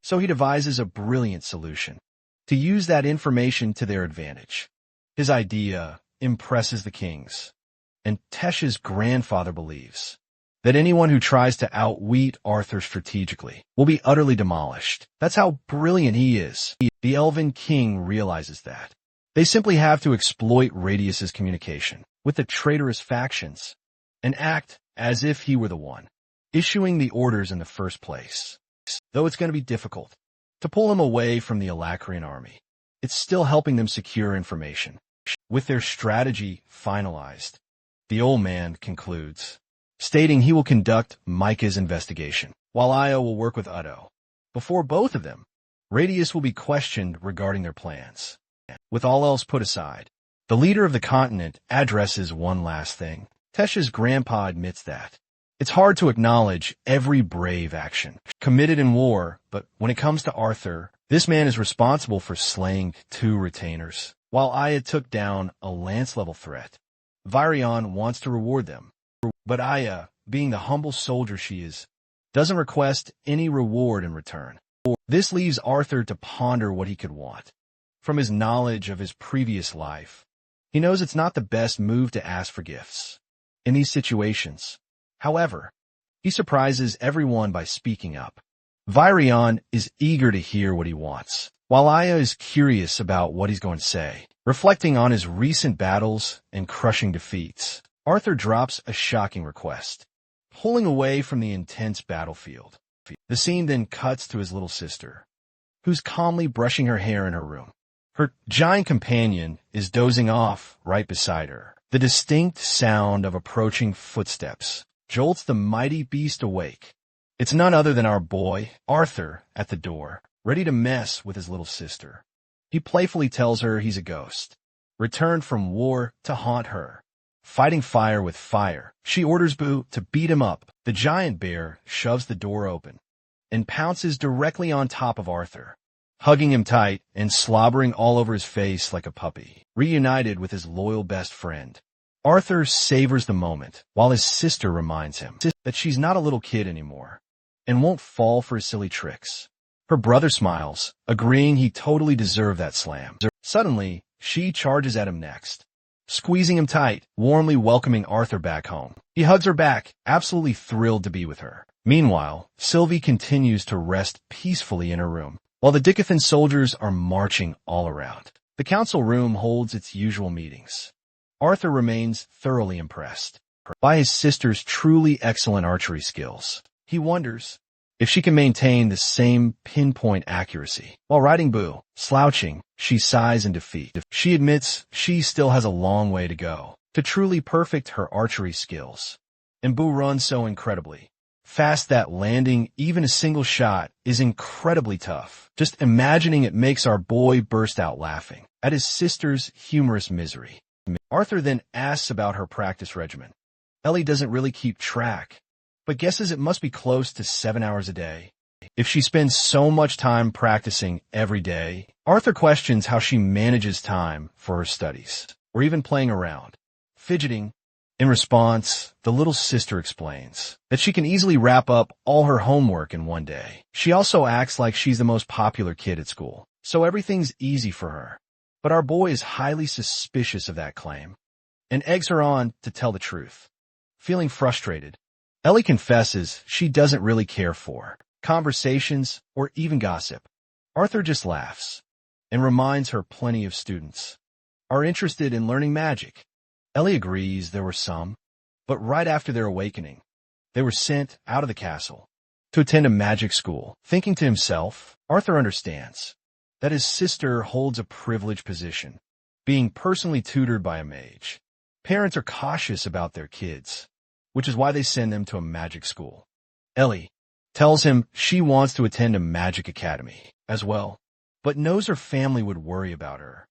Speaker 1: so he devises a brilliant solution to use that information to their advantage. His idea impresses the kings, and Tesh's grandfather believes that anyone who tries to outwit Arthur strategically will be utterly demolished. That's how brilliant he is. The Elven King realizes that. They simply have to exploit Radius's communication with the traitorous factions and act as if he were the one issuing the orders in the first place. Though it's going to be difficult to pull him away from the Alacrian army, it's still helping them secure information. With their strategy finalized, the old man concludes, stating he will conduct Micah's investigation, while Io will work with Udo. Before both of them, Radius will be questioned regarding their plans. With all else put aside, the leader of the continent addresses one last thing. Tesh's grandpa admits that it's hard to acknowledge every brave action committed in war, but when it comes to Arthur, this man is responsible for slaying 2 retainers, while Aya took down a lance-level threat. Virion wants to reward them, but Aya, being the humble soldier she is, doesn't request any reward in return. This leaves Arthur to ponder what he could want. From his knowledge of his previous life, he knows it's not the best move to ask for gifts in these situations. However, he surprises everyone by speaking up. Virion is eager to hear what he wants, while Aya is curious about what he's going to say. Reflecting on his recent battles and crushing defeats, Arthur drops a shocking request, pulling away from the intense battlefield. The scene then cuts to his little sister, who's calmly brushing her hair in her room. Her giant companion is dozing off right beside her. The distinct sound of approaching footsteps jolts the mighty beast awake. It's none other than our boy, Arthur, at the door, ready to mess with his little sister. He playfully tells her he's a ghost, returned from war to haunt her, fighting fire with fire. She orders Boo to beat him up. The giant bear shoves the door open and pounces directly on top of Arthur, hugging him tight and slobbering all over his face like a puppy. Reunited with his loyal best friend, Arthur savors the moment, while his sister reminds him that she's not a little kid anymore and won't fall for his silly tricks. Her brother smiles, agreeing he totally deserved that slam. Suddenly, she charges at him next, squeezing him tight, warmly welcoming Arthur back home. He hugs her back, absolutely thrilled to be with her. Meanwhile, Sylvie continues to rest peacefully in her room, while the Dicothan soldiers are marching all around. The council room holds its usual meetings. Arthur remains thoroughly impressed by his sister's truly excellent archery skills. He wonders if she can maintain the same pinpoint accuracy. While riding Boo, slouching, she sighs in defeat. She admits she still has a long way to go to truly perfect her archery skills. And Boo runs so incredibly fast that landing even a single shot is incredibly tough. Just imagining it makes our boy burst out laughing at his sister's humorous misery. Arthur then asks about her practice regimen. Ellie doesn't really keep track, but guesses it must be close to 7 hours a day. If she spends so much time practicing every day, Arthur questions how she manages time for her studies, or even playing around, fidgeting. In response, the little sister explains that she can easily wrap up all her homework in one day. She also acts like she's the most popular kid at school, so everything's easy for her. But our boy is highly suspicious of that claim, and eggs her on to tell the truth. Feeling frustrated, Ellie confesses she doesn't really care for conversations or even gossip. Arthur just laughs and reminds her plenty of students are interested in learning magic. Ellie agrees there were some, but right after their awakening, they were sent out of the castle to attend a magic school. Thinking to himself, Arthur understands that his sister holds a privileged position, being personally tutored by a mage. Parents are cautious about their kids, which is why they send them to a magic school. Ellie tells him she wants to attend a magic academy as well, but knows her family would worry about her.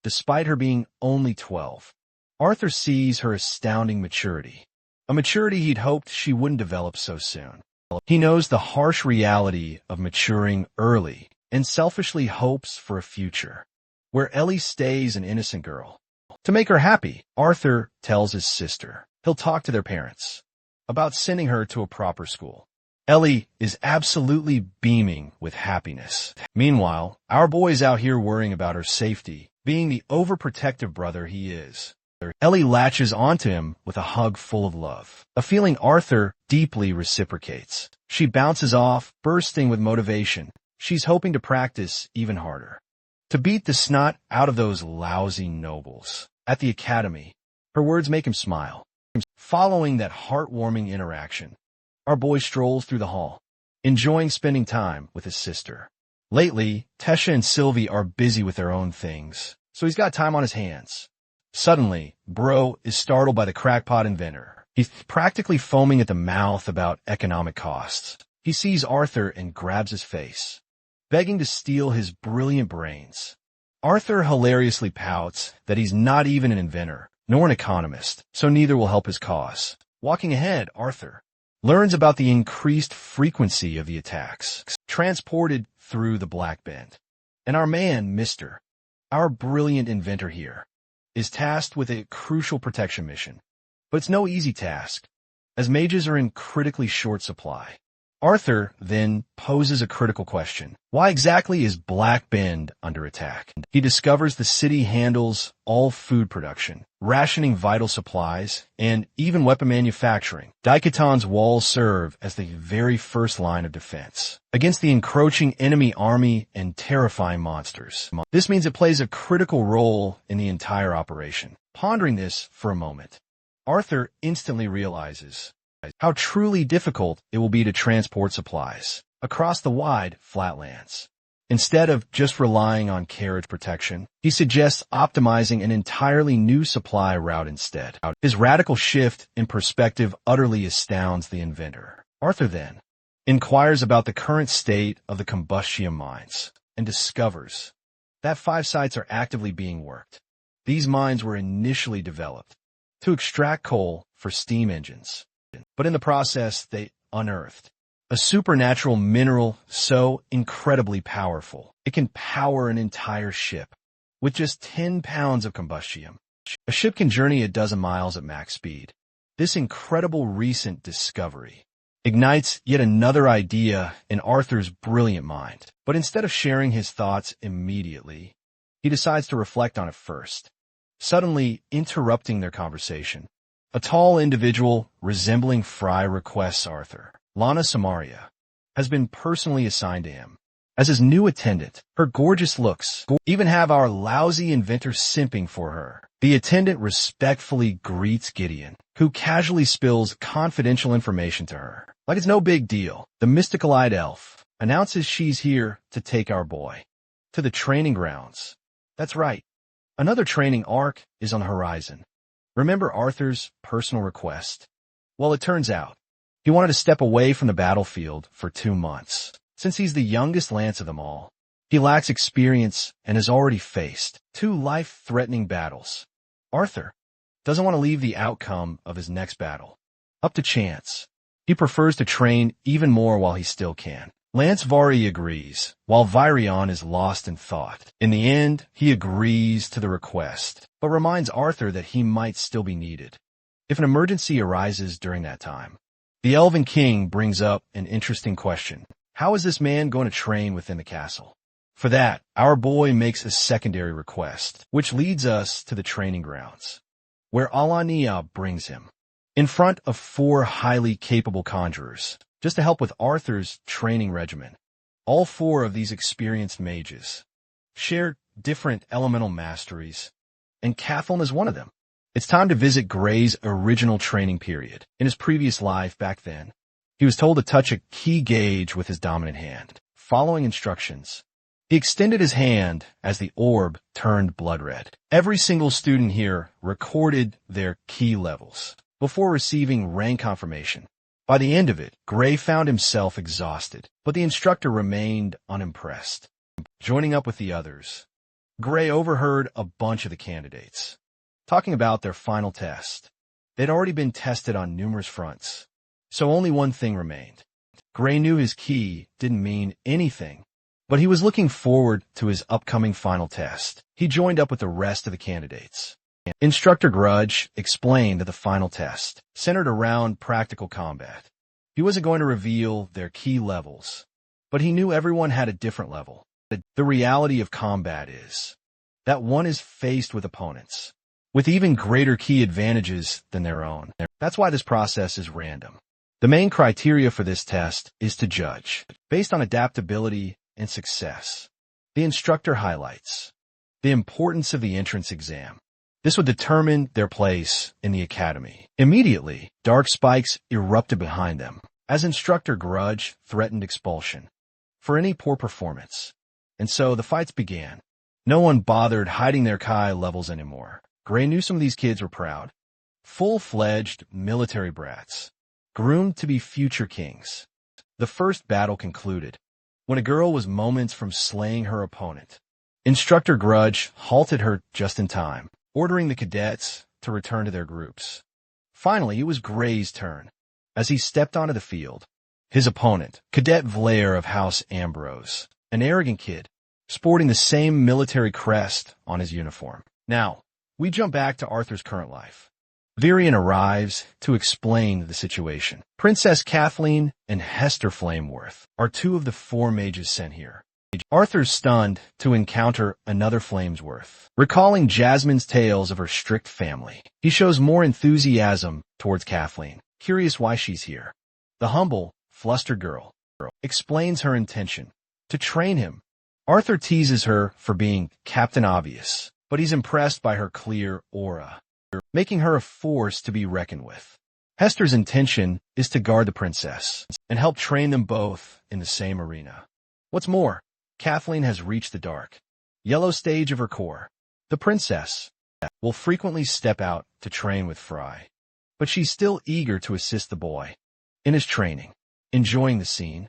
Speaker 1: Despite her being only 12, Arthur sees her astounding maturity, a maturity he'd hoped she wouldn't develop so soon. He knows the harsh reality of maturing early and selfishly hopes for a future where Ellie stays an innocent girl. To make her happy, Arthur tells his sister he'll talk to their parents about sending her to a proper school. Ellie is absolutely beaming with happiness. Meanwhile, our boy's out here worrying about her safety, being the overprotective brother he is. Ellie latches onto him with a hug full of love, a feeling Arthur deeply reciprocates. She bounces off, bursting with motivation. She's hoping to practice even harder, to beat the snot out of those lousy nobles. At the academy, her words make him smile. Following that heartwarming interaction, our boy strolls through the hall, enjoying spending time with his sister. Lately, Tesha and Sylvie are busy with their own things, so he's got time on his hands. Suddenly, Bro is startled by the crackpot inventor. He's practically foaming at the mouth about economic costs. He sees Arthur and grabs his face, begging to steal his brilliant brains. Arthur hilariously pouts that he's not even an inventor, nor an economist, so neither will help his cause. Walking ahead, Arthur learns about the increased frequency of the attacks transported through the Black Bend. And our man, our brilliant inventor here, is tasked with a crucial protection mission. But it's no easy task, as mages are in critically short supply. Arthur then poses a critical question. Why exactly is Black Bend under attack? He discovers the city handles all food production, rationing vital supplies, and even weapon manufacturing. Daikotan's walls serve as the very first line of defense against the encroaching enemy army and terrifying monsters. This means it plays a critical role in the entire operation. Pondering this for a moment, Arthur instantly realizes how truly difficult it will be to transport supplies across the wide flatlands. Instead of just relying on carriage protection, he suggests optimizing an entirely new supply route instead. His radical shift in perspective utterly astounds the inventor. Arthur then inquires about the current state of the combustion mines and discovers that 5 sites are actively being worked. These mines were initially developed to extract coal for steam engines, but in the process they unearthed a supernatural mineral so incredibly powerful it can power an entire ship with just 10 pounds of combustion. A ship can journey a dozen miles at max speed. This incredible recent discovery ignites yet another idea in Arthur's brilliant mind. But instead of sharing his thoughts immediately, he decides to reflect on it first, suddenly interrupting their conversation. A tall individual resembling Fry requests Arthur. Lana Samaria has been personally assigned to him as his new attendant. Her gorgeous looks even have our lousy inventor simping for her. The attendant respectfully greets Gideon, who casually spills confidential information to her. Like it's no big deal. The mystical-eyed elf announces she's here to take our boy to the training grounds. That's right. Another training arc is on the horizon. Remember Arthur's personal request? Well, it turns out he wanted to step away from the battlefield for 2 months. Since he's the youngest lance of them all, he lacks experience and has already faced 2 life-threatening battles. Arthur doesn't want to leave the outcome of his next battle up to chance. He prefers to train even more while he still can. Lance Vari agrees, while Virion is lost in thought. In the end, he agrees to the request, but reminds Arthur that he might still be needed if an emergency arises during that time. The Elven King brings up an interesting question. How is this man going to train within the castle? For that, our boy makes a secondary request, which leads us to the training grounds, where Alania brings him, in front of 4 highly capable conjurers, just to help with Arthur's training regimen. All 4 of these experienced mages share different elemental masteries, and Cathlon is one of them. It's time to visit Gray's original training period. In his previous life back then, he was told to touch a key gauge with his dominant hand. Following instructions, he extended his hand as the orb turned blood red. Every single student here recorded their key levels before receiving rank confirmation. By the end of it, Gray found himself exhausted, but the instructor remained unimpressed. Joining up with the others, Gray overheard a bunch of the candidates talking about their final test. They'd already been tested on numerous fronts, so only one thing remained. Gray knew his key didn't mean anything, but he was looking forward to his upcoming final test. He joined up with the rest of the candidates, Instructor Grudge explained the final test, centered around practical combat. He wasn't going to reveal their key levels, but he knew everyone had a different level. The reality of combat is that one is faced with opponents with even greater key advantages than their own. That's why this process is random. The main criteria for this test is to judge based on adaptability and success. The instructor highlights the importance of the entrance exam. This would determine their place in the academy. Immediately, dark spikes erupted behind them as Instructor Grudge threatened expulsion for any poor performance. And so the fights began. No one bothered hiding their Kai levels anymore. Gray knew some of these kids were proud. Full-fledged military brats, groomed to be future kings. The first battle concluded when a girl was moments from slaying her opponent. Instructor Grudge halted her just in time, ordering the cadets to return to their groups. Finally, it was Gray's turn. As he stepped onto the field, his opponent, Cadet Vlaire of House Ambrose, an arrogant kid, sporting the same military crest on his uniform. Now, we jump back to Arthur's current life. Virion arrives to explain the situation. Princess Kathleen and Hester Flameworth are two of the 4 mages sent here. Arthur's stunned to encounter another Flamesworth. Recalling Jasmine's tales of her strict family, he shows more enthusiasm towards Kathleen, curious why she's here. The humble, flustered girl explains her intention to train him. Arthur teases her for being Captain Obvious, but he's impressed by her clear aura, making her a force to be reckoned with. Hester's intention is to guard the princess and help train them both in the same arena. What's more, Kathleen has reached the dark, yellow stage of her core. The princess will frequently step out to train with Fry, but she's still eager to assist the boy in his training. Enjoying the scene,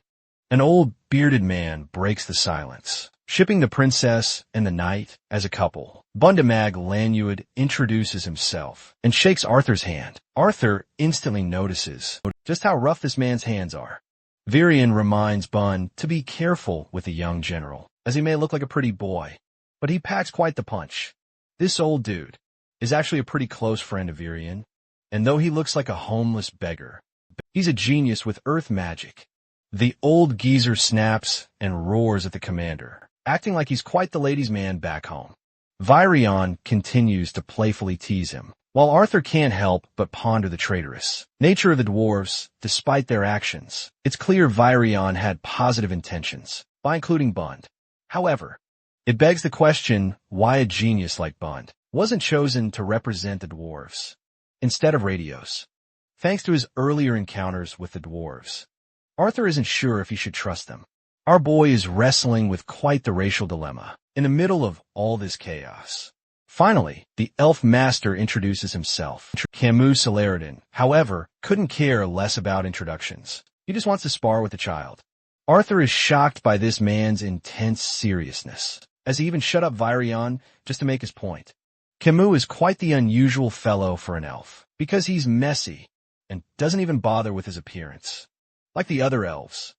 Speaker 1: an old bearded man breaks the silence, shipping the princess and the knight as a couple. Bundamag Lanyuid introduces himself and shakes Arthur's hand. Arthur instantly notices just how rough this man's hands are. Virion reminds Bun to be careful with the young general, as he may look like a pretty boy, but he packs quite the punch. This old dude is actually a pretty close friend of Virion, and though he looks like a homeless beggar, he's a genius with earth magic. The old geezer snaps and roars at the commander, acting like he's quite the ladies' man back home. Virion continues to playfully tease him, while Arthur can't help but ponder the traitorous nature of the dwarves despite their actions. It's clear Virion had positive intentions by including Bund. However, it begs the question why a genius like Bund wasn't chosen to represent the dwarves instead of Radios. Thanks to his earlier encounters with the dwarves, Arthur isn't sure if he should trust them. Our boy is wrestling with quite the racial dilemma in the middle of all this chaos. Finally, the elf master introduces himself. Camus Celeridin, however, couldn't care less about introductions. He just wants to spar with the child. Arthur is shocked by this man's intense seriousness, as he even shut up Virion just to make his point. Camus is quite the unusual fellow for an elf, because he's messy and doesn't even bother with his appearance. Like the other elves,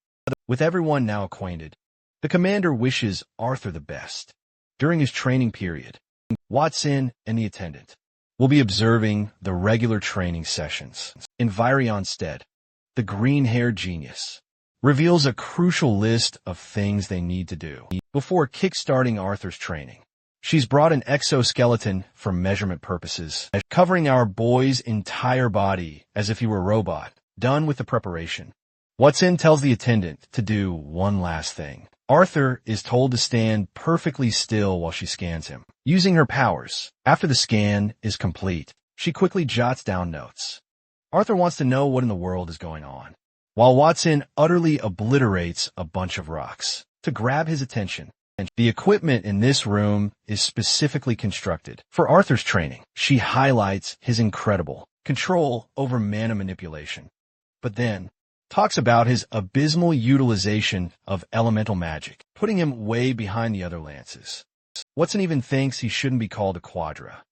Speaker 1: with everyone now acquainted, the commander wishes Arthur the best. During his training period, Watson and the attendant will be observing the regular training sessions. In Virion's stead, the green-haired genius reveals a crucial list of things they need to do before kickstarting Arthur's training. She's brought an exoskeleton for measurement purposes, covering our boy's entire body as if he were a robot. Done with the preparation, Watson tells the attendant to do one last thing. Arthur is told to stand perfectly still while she scans him, using her powers. After the scan is complete, she quickly jots down notes. Arthur wants to know what in the world is going on, while Watson utterly obliterates a bunch of rocks to grab his attention. And the equipment in this room is specifically constructed for Arthur's training. She highlights his incredible control over mana manipulation, but then talks about his abysmal utilization of elemental magic, putting him way behind the other lances. Watson even thinks he shouldn't be called a quadra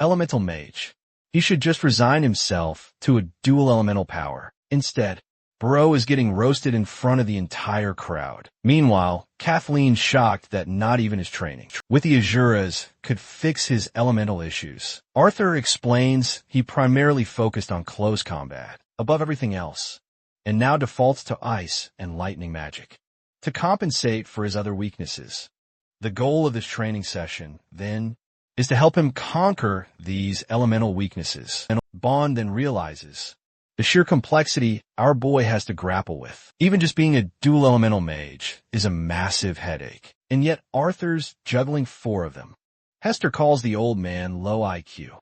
Speaker 1: elemental mage. He should just resign himself to a dual elemental power instead. Bro is getting roasted in front of the entire crowd. Meanwhile, Kathleen, shocked that not even his training with the Asuras could fix his elemental issues. Arthur explains he primarily focused on close combat above everything else, and now defaults to ice and lightning magic to compensate for his other weaknesses. The goal of this training session, then, is to help him conquer these elemental weaknesses. And Bond then realizes the sheer complexity our boy has to grapple with. Even just being a dual elemental mage is a massive headache, and yet Arthur's juggling 4 of them. Hester calls the old man low IQ,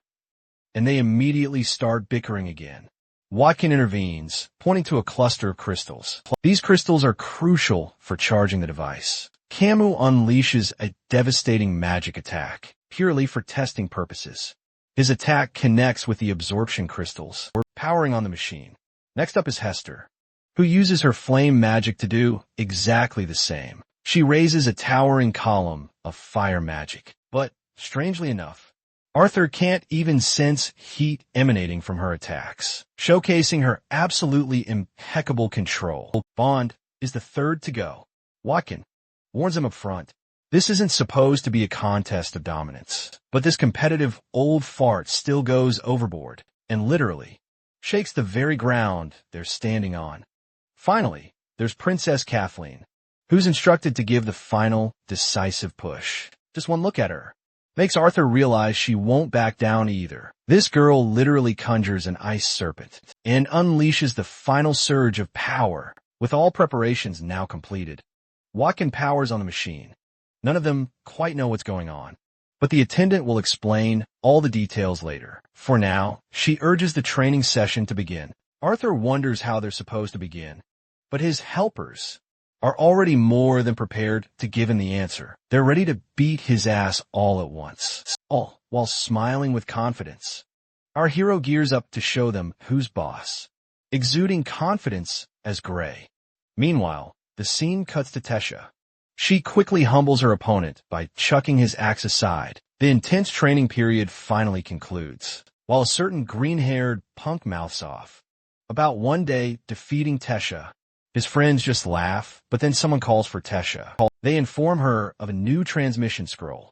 Speaker 1: and they immediately start bickering again. Watkin intervenes, pointing to a cluster of crystals. These crystals are crucial for charging the device. Camus unleashes a devastating magic attack, purely for testing purposes. His attack connects with the absorption crystals, powering on the machine. Next up is Hester, who uses her flame magic to do exactly the same. She raises a towering column of fire magic. But, strangely enough, Arthur can't even sense heat emanating from her attacks, showcasing her absolutely impeccable control. Bond is the third to go. Watkin warns him up front. This isn't supposed to be a contest of dominance, but this competitive old fart still goes overboard and literally shakes the very ground they're standing on. Finally, there's Princess Kathleen, who's instructed to give the final, decisive push. Just one look at her makes Arthur realize she won't back down either. This girl literally conjures an ice serpent and unleashes the final surge of power. With all preparations now completed, Watkin powers on the machine. None of them quite know what's going on, but the attendant will explain all the details later. For now, she urges the training session to begin. Arthur wonders how they're supposed to begin, but his helpers are already more than prepared to give him the answer. They're ready to beat his ass all at once, all while smiling with confidence. Our hero gears up to show them who's boss, exuding confidence as Gray. Meanwhile, the scene cuts to Tesha. She quickly humbles her opponent by chucking his axe aside. The intense training period finally concludes, while a certain green-haired punk mouths off about one day defeating Tesha. His friends just laugh, but then someone calls for Tesha. They inform her of a new transmission scroll.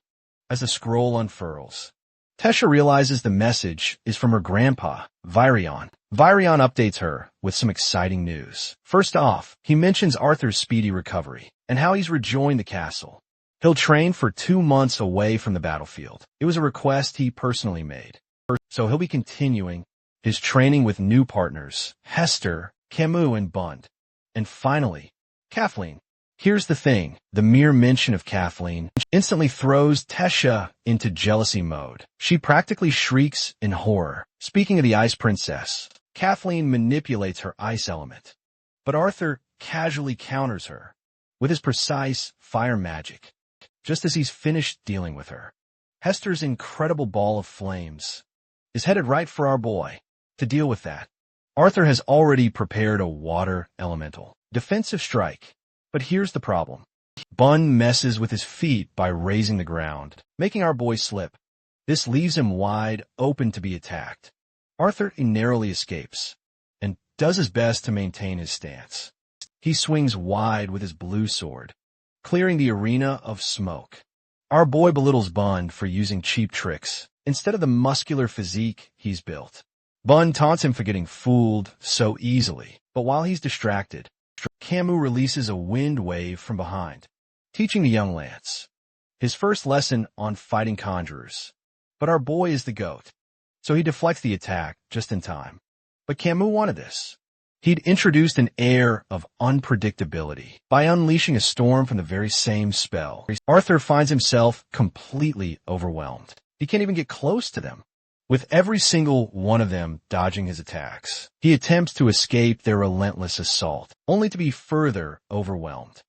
Speaker 1: As the scroll unfurls, Tesha realizes the message is from her grandpa, Virion. Virion updates her with some exciting news. First off, he mentions Arthur's speedy recovery and how he's rejoined the castle. He'll train for 2 months away from the battlefield. It was a request he personally made. So he'll be continuing his training with new partners, Hester, Camus, and Bond. And finally, Kathleen. Here's the thing. The mere mention of Kathleen instantly throws Tesha into jealousy mode. She practically shrieks in horror. Speaking of the Ice Princess, Kathleen manipulates her ice element, but Arthur casually counters her with his precise fire magic, just as he's finished dealing with her. Hester's incredible ball of flames is headed right for our boy. To deal with that, Arthur has already prepared a water elemental defensive strike. But here's the problem. Bun messes with his feet by raising the ground, making our boy slip. This leaves him wide open to be attacked. Arthur narrowly escapes and does his best to maintain his stance. He swings wide with his blue sword, clearing the arena of smoke. Our boy belittles Bun for using cheap tricks instead of the muscular physique he's built. Bun taunts him for getting fooled so easily, but while he's distracted, Camus releases a wind wave from behind, teaching the young lance his first lesson on fighting conjurers. But our boy is the GOAT, so he deflects the attack just in time. But Camus wanted this. He'd introduced an air of unpredictability by unleashing a storm from the very same spell. Arthur finds himself completely overwhelmed. He can't even get close to them, with every single one of them dodging his attacks. He attempts to escape their relentless assault, only to be further overwhelmed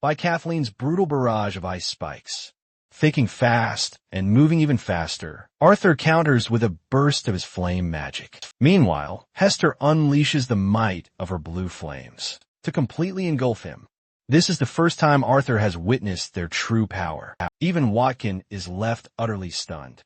Speaker 1: by Kathleen's brutal barrage of ice spikes. Thinking fast and moving even faster, Arthur counters with a burst of his flame magic. Meanwhile, Hester unleashes the might of her blue flames to completely engulf him. This is the first time Arthur has witnessed their true power. Even Watkin is left utterly stunned.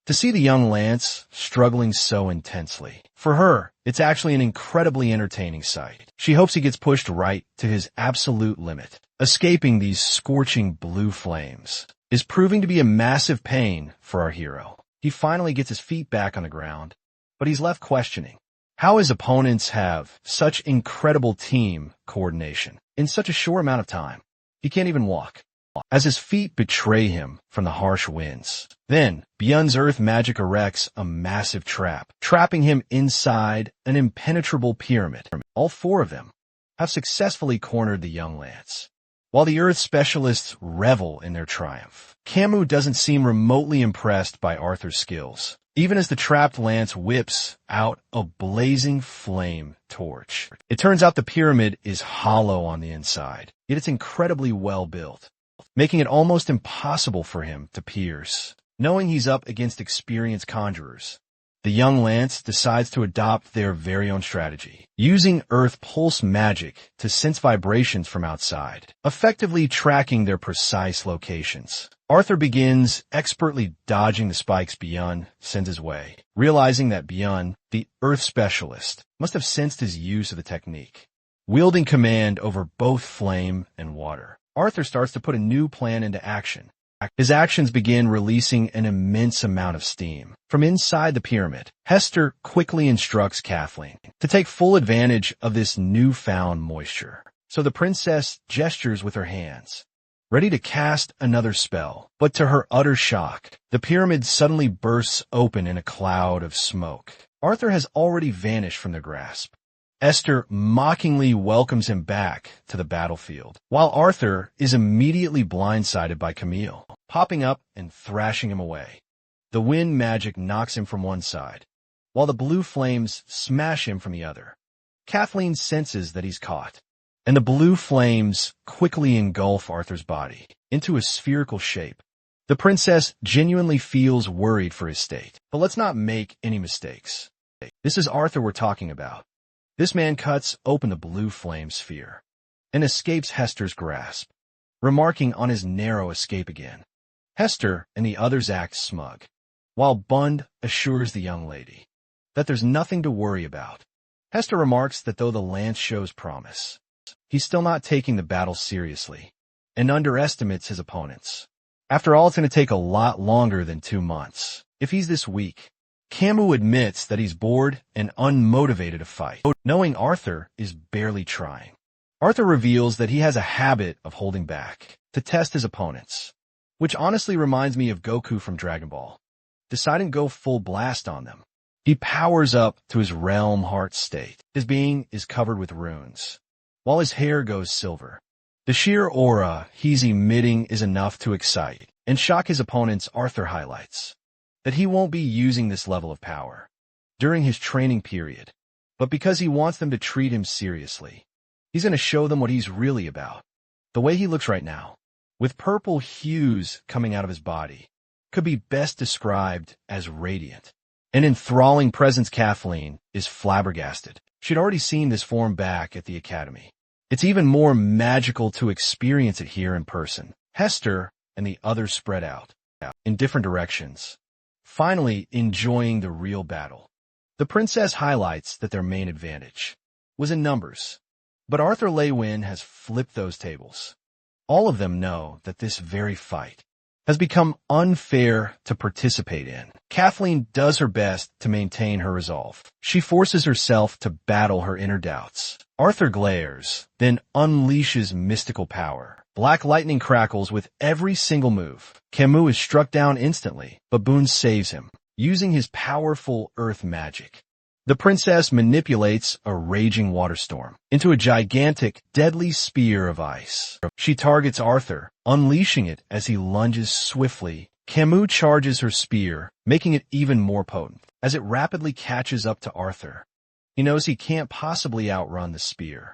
Speaker 1: To see the young Lance struggling so intensely. For her, it's actually an incredibly entertaining sight. She hopes he gets pushed right to his absolute limit. Escaping these scorching blue flames is proving to be a massive pain for our hero. He finally gets his feet back on the ground, but he's left questioning how his opponents have such incredible team coordination in such a short amount of time. He can't even walk, as his feet betray him from the harsh winds. Then, Byun's earth magic erects a massive trap, trapping him inside an impenetrable pyramid. All four of them have successfully cornered the young Lance. While the earth specialists revel in their triumph, Camus doesn't seem remotely impressed by Arthur's skills, even as the trapped Lance whips out a blazing flame torch. It turns out the pyramid is hollow on the inside, yet it's incredibly well built, making it almost impossible for him to pierce. Knowing he's up against experienced conjurers, the young Lance decides to adopt their very own strategy, using earth pulse magic to sense vibrations from outside, effectively tracking their precise locations. Arthur begins expertly dodging the spikes Byun sends his way, realizing that Byun, the earth specialist, must have sensed his use of the technique. Wielding command over both flame and water, Arthur starts to put a new plan into action. His actions begin releasing an immense amount of steam. From inside the pyramid, Hester quickly instructs Kathleen to take full advantage of this newfound moisture. So the princess gestures with her hands, ready to cast another spell. But to her utter shock, the pyramid suddenly bursts open in a cloud of smoke. Arthur has already vanished from their grasp. Esther mockingly welcomes him back to the battlefield, while Arthur is immediately blindsided by Camille, popping up and thrashing him away. The wind magic knocks him from one side, while the blue flames smash him from the other. Kathleen senses that he's caught, and the blue flames quickly engulf Arthur's body into a spherical shape. The princess genuinely feels worried for his state, but let's not make any mistakes. This is Arthur we're talking about. This man cuts open the blue flame sphere and escapes Hester's grasp, remarking on his narrow escape again. Hester and the others act smug, while Bund assures the young lady that there's nothing to worry about. Hester remarks that though the lance shows promise, he's still not taking the battle seriously and underestimates his opponents. After all, it's going to take a lot longer than 2 months. If he's this weak, Camus admits that he's bored and unmotivated to fight, knowing Arthur is barely trying. Arthur reveals that he has a habit of holding back to test his opponents, which honestly reminds me of Goku from Dragon Ball, deciding to go full blast on them. He powers up to his realm heart state. His being is covered with runes, while his hair goes silver. The sheer aura he's emitting is enough to excite and shock his opponents. Arthur highlights that he won't be using this level of power during his training period, but because he wants them to treat him seriously, he's going to show them what he's really about. The way he looks right now, with purple hues coming out of his body, could be best described as radiant. An enthralling presence. Kathleen is flabbergasted. She'd already seen this form back at the academy. It's even more magical to experience it here in person. Hester and the others spread out in different directions, finally enjoying the real battle. The princess highlights that their main advantage was in numbers, but Arthur Lei Win has flipped those tables. All of them know that this very fight has become unfair to participate in. Kathleen does her best to maintain her resolve. She forces herself to battle her inner doubts. Arthur glares, then unleashes mystical power. Black lightning crackles with every single move. Camus is struck down instantly, but Boone saves him, using his powerful earth magic. The princess manipulates a raging water storm into a gigantic, deadly spear of ice. She targets Arthur, unleashing it as he lunges swiftly. Camus charges her spear, making it even more potent. As it rapidly catches up to Arthur, he knows he can't possibly outrun the spear.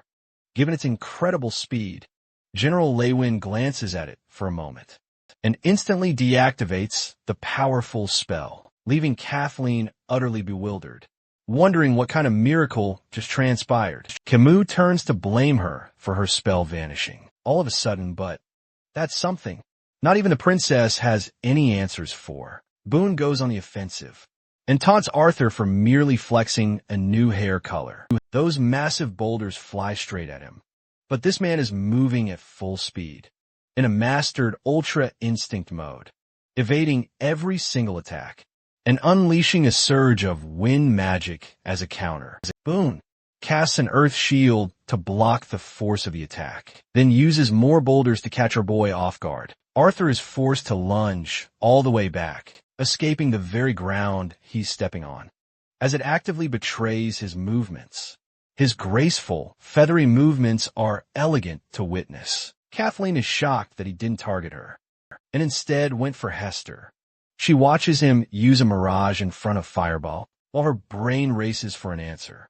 Speaker 1: Given its incredible speed, General Lewin glances at it for a moment and instantly deactivates the powerful spell, leaving Kathleen utterly bewildered, wondering what kind of miracle just transpired. Camus turns to blame her for her spell vanishing all of a sudden, but that's something not even the princess has any answers for. Boone goes on the offensive and taunts Arthur for merely flexing a new hair color. Those massive boulders fly straight at him, but this man is moving at full speed, in a mastered Ultra Instinct mode, evading every single attack, and unleashing a surge of wind magic as a counter. Boone casts an earth shield to block the force of the attack, then uses more boulders to catch our boy off guard. Arthur is forced to lunge all the way back, escaping the very ground he's stepping on, as it actively betrays his movements. His graceful, feathery movements are elegant to witness. Kathleen is shocked that he didn't target her, and instead went for Hester. She watches him use a mirage in front of Fireball, while her brain races for an answer,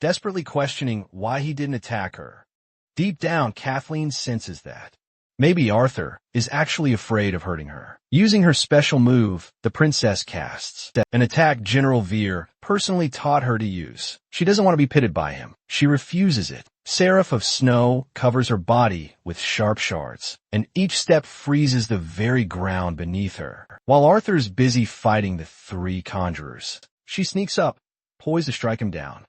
Speaker 1: desperately questioning why he didn't attack her. Deep down, Kathleen senses that maybe Arthur is actually afraid of hurting her. Using her special move, the princess casts an attack General Veer personally taught her to use. She doesn't want to be pitted by him. She refuses it. Seraph of Snow covers her body with sharp shards, and each step freezes the very ground beneath her. While Arthur's busy fighting the three conjurers, she sneaks up, poised to strike him down.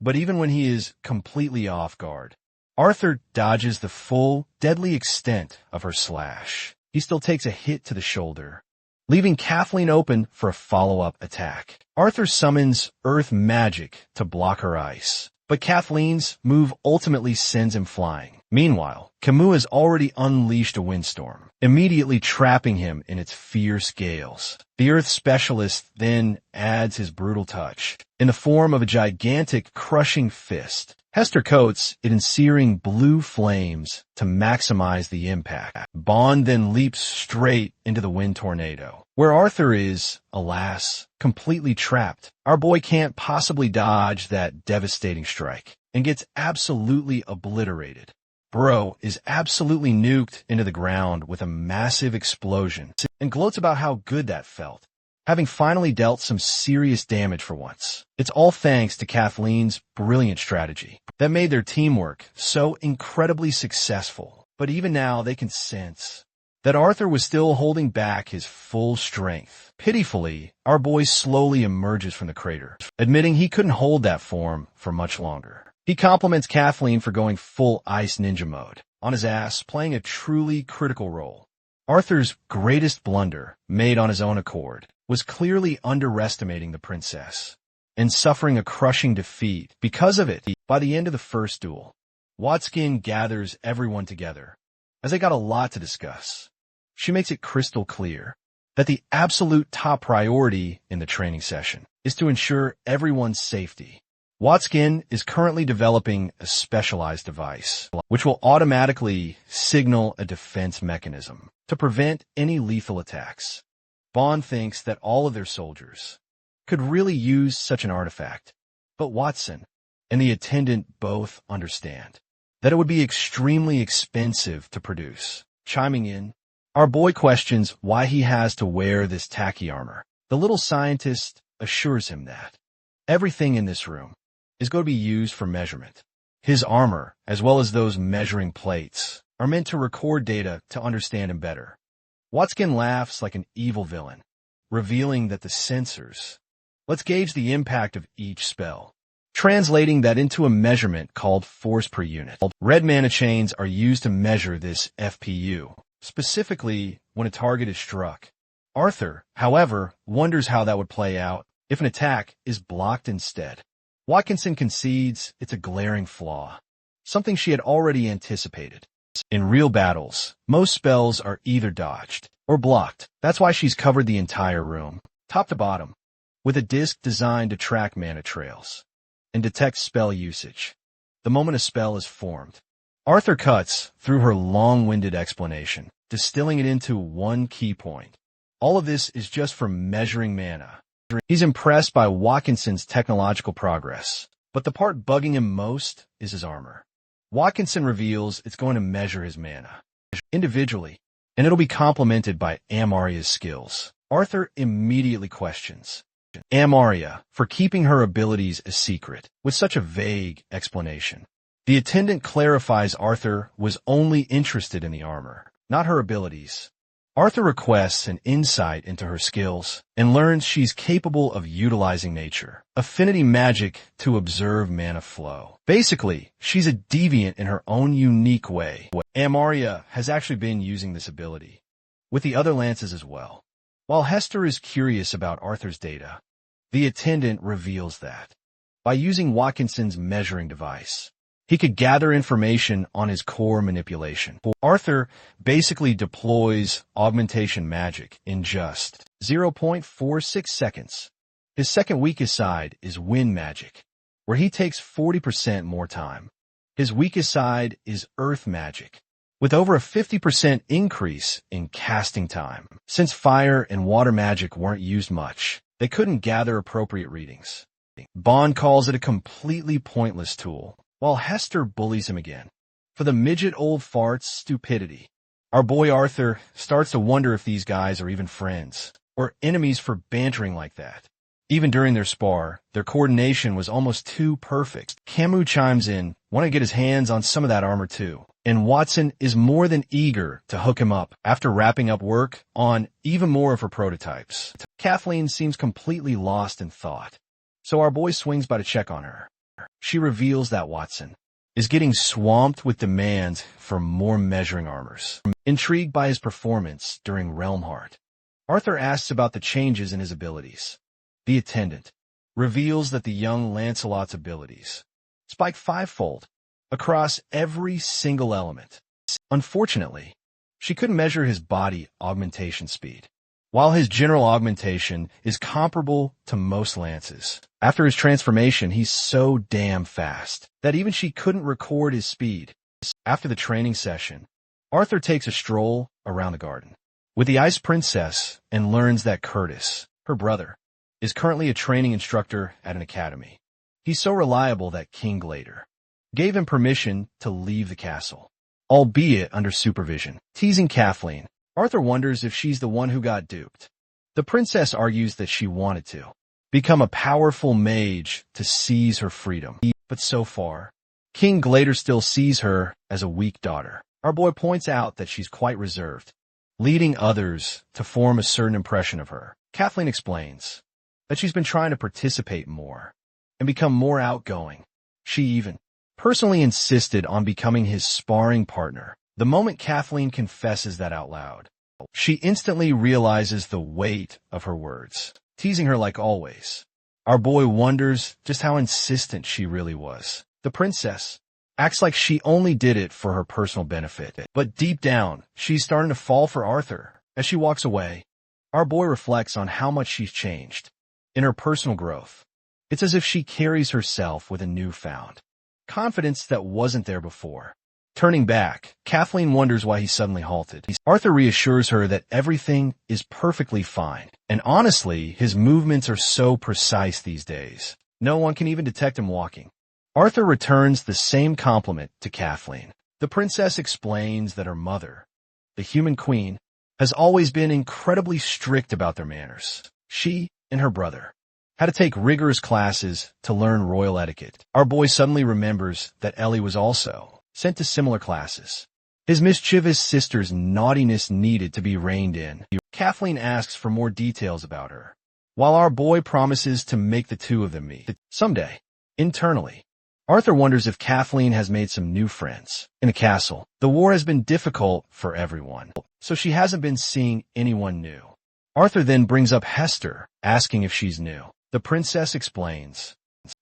Speaker 1: But even when he is completely off guard, Arthur dodges the full, deadly extent of her slash. He still takes a hit to the shoulder, leaving Kathleen open for a follow-up attack. Arthur summons Earth Magic to block her ice, but Kathleen's move ultimately sends him flying. Meanwhile, Camus has already unleashed a windstorm, immediately trapping him in its fierce gales. The Earth Specialist then adds his brutal touch, in the form of a gigantic, crushing fist. Hester coats it in searing blue flames to maximize the impact. Bond then leaps straight into the wind tornado, where Arthur is, alas, completely trapped. Our boy can't possibly dodge that devastating strike, and gets absolutely obliterated. Bro is absolutely nuked into the ground with a massive explosion, and gloats about how good that felt, having finally dealt some serious damage for once. It's all thanks to Kathleen's brilliant strategy that made their teamwork so incredibly successful. But even now, they can sense that Arthur was still holding back his full strength. Pitifully, our boy slowly emerges from the crater, admitting he couldn't hold that form for much longer. He compliments Kathleen for going full Ice Ninja mode on his ass, playing a truly critical role. Arthur's greatest blunder, made on his own accord, was clearly underestimating the princess and suffering a crushing defeat because of it. By the end of the first duel, Watskin gathers everyone together, as they got a lot to discuss. She makes it crystal clear that the absolute top priority in the training session is to ensure everyone's safety. Watskin is currently developing a specialized device, which will automatically signal a defense mechanism to prevent any lethal attacks. Bond thinks that all of their soldiers could really use such an artifact, but Watson and the attendant both understand that it would be extremely expensive to produce. Chiming in, our boy questions why he has to wear this tacky armor. The little scientist assures him that everything in this room is going to be used for measurement. His armor, as well as those measuring plates, are meant to record data to understand him better. Watskin laughs like an evil villain, revealing that the sensors let's gauge the impact of each spell, translating that into a measurement called force per unit. Red mana chains are used to measure this FPU, specifically when a target is struck. Arthur, however, wonders how that would play out if an attack is blocked instead. Watkinson concedes it's a glaring flaw, something she had already anticipated. In real battles, most spells are either dodged or blocked. That's why she's covered the entire room, top to bottom, with a disc designed to track mana trails and detect spell usage the moment a spell is formed. Arthur cuts through her long-winded explanation, distilling it into one key point. All of this is just for measuring mana. He's impressed by Watkinson's technological progress, but the part bugging him most is his armor. Watkinson reveals it's going to measure his mana individually, and it'll be complemented by Amaria's skills. Arthur immediately questions Amaria for keeping her abilities a secret with such a vague explanation. The attendant clarifies Arthur was only interested in the armor, not her abilities, Arthur requests an insight into her skills and learns she's capable of utilizing nature, affinity magic to observe mana flow. Basically, she's a deviant in her own unique way. Amaria has actually been using this ability with the other lances as well. While Hester is curious about Arthur's data, the attendant reveals that by using Watkinson's measuring device, he could gather information on his core manipulation. Arthur basically deploys augmentation magic in just 0.46 seconds. His second weakest side is wind magic, where he takes 40% more time. His weakest side is earth magic, with over a 50% increase in casting time. Since fire and water magic weren't used much, they couldn't gather appropriate readings. Bond calls it a completely pointless tool, while Hester bullies him again for the midget old fart's stupidity. Our boy Arthur starts to wonder if these guys are even friends or enemies for bantering like that. Even during their spar, their coordination was almost too perfect. Camus chimes in, want to get his hands on some of that armor too. And Watson is more than eager to hook him up after wrapping up work on even more of her prototypes. Kathleen seems completely lost in thought, so our boy swings by to check on her. She reveals that Watson is getting swamped with demands for more measuring armors. Intrigued by his performance during Realm Heart, Arthur asks about the changes in his abilities. The attendant reveals that the young Lancelot's abilities spike fivefold across every single element. Unfortunately, she couldn't measure his body augmentation speed, while his general augmentation is comparable to most lances. After his transformation, he's so damn fast that even she couldn't record his speed. After the training session, Arthur takes a stroll around the garden with the Ice Princess and learns that Curtis, her brother, is currently a training instructor at an academy. He's so reliable that King Glader gave him permission to leave the castle, albeit under supervision. Teasing Kathleen, Arthur wonders if she's the one who got duped. The princess argues that she wanted to become a powerful mage to seize her freedom. But so far, King Glader still sees her as a weak daughter. Our boy points out that she's quite reserved, leading others to form a certain impression of her. Kathleen explains that she's been trying to participate more and become more outgoing. She even personally insisted on becoming his sparring partner. The moment Kathleen confesses that out loud, she instantly realizes the weight of her words, teasing her like always. Our boy wonders just how insistent she really was. The princess acts like she only did it for her personal benefit, but deep down, she's starting to fall for Arthur. As she walks away, our boy reflects on how much she's changed in her personal growth. It's as if she carries herself with a newfound confidence that wasn't there before. Turning back, Kathleen wonders why he suddenly halted. Arthur reassures her that everything is perfectly fine, and honestly, his movements are so precise these days, no one can even detect him walking. Arthur returns the same compliment to Kathleen. The princess explains that her mother, the human queen, has always been incredibly strict about their manners. She and her brother had to take rigorous classes to learn royal etiquette. Our boy suddenly remembers that Ellie was also sent to similar classes. His mischievous sister's naughtiness needed to be reined in. Kathleen asks for more details about her, while our boy promises to make the two of them meet someday. Internally, Arthur wonders if Kathleen has made some new friends. In a castle, the war has been difficult for everyone, so she hasn't been seeing anyone new. Arthur then brings up Hester, asking if she's new. The princess explains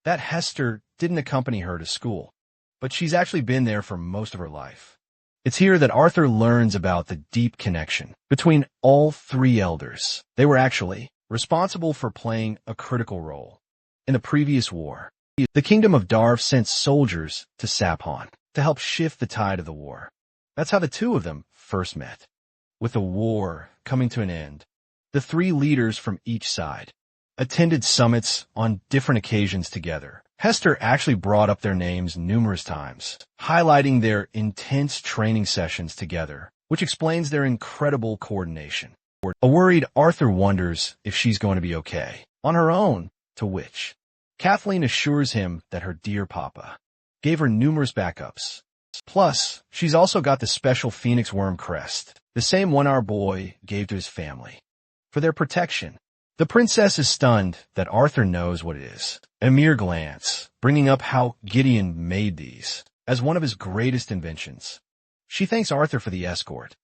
Speaker 1: that Hester didn't accompany her to school, but she's actually been there for most of her life. It's here that Arthur learns about the deep connection between all three elders. They were actually responsible for playing a critical role in the previous war. The Kingdom of Darv sent soldiers to Sapon to help shift the tide of the war. That's how the two of them first met. With the war coming to an end, the three leaders from each side attended summits on different occasions together. Hester actually brought up their names numerous times, highlighting their intense training sessions together, which explains their incredible coordination. A worried Arthur wonders if she's going to be okay on her own, to which Kathleen assures him that her dear papa gave her numerous backups. Plus, she's also got the special phoenix worm crest the same one our boy gave to his family, for their protection. The princess is stunned that Arthur knows what it is. A mere glance, bringing up how Gideon made these as one of his greatest inventions. She thanks Arthur for the escort,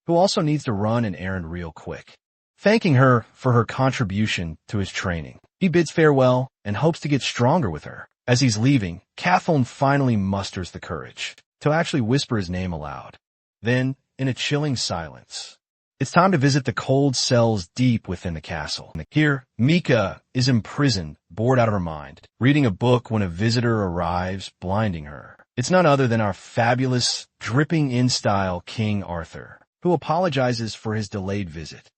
Speaker 1: who also needs to run an errand real quick. Thanking her for her contribution to his training, he bids farewell and hopes to get stronger with her. As he's leaving, Kathleen finally musters the courage to actually whisper his name aloud. Then, in a chilling silence, it's time to visit the cold cells deep within the castle. Here, Mika is imprisoned, bored out of her mind, reading a book when a visitor arrives, blinding her. It's none other than our fabulous, dripping-in style King Arthur, who apologizes for his delayed visit.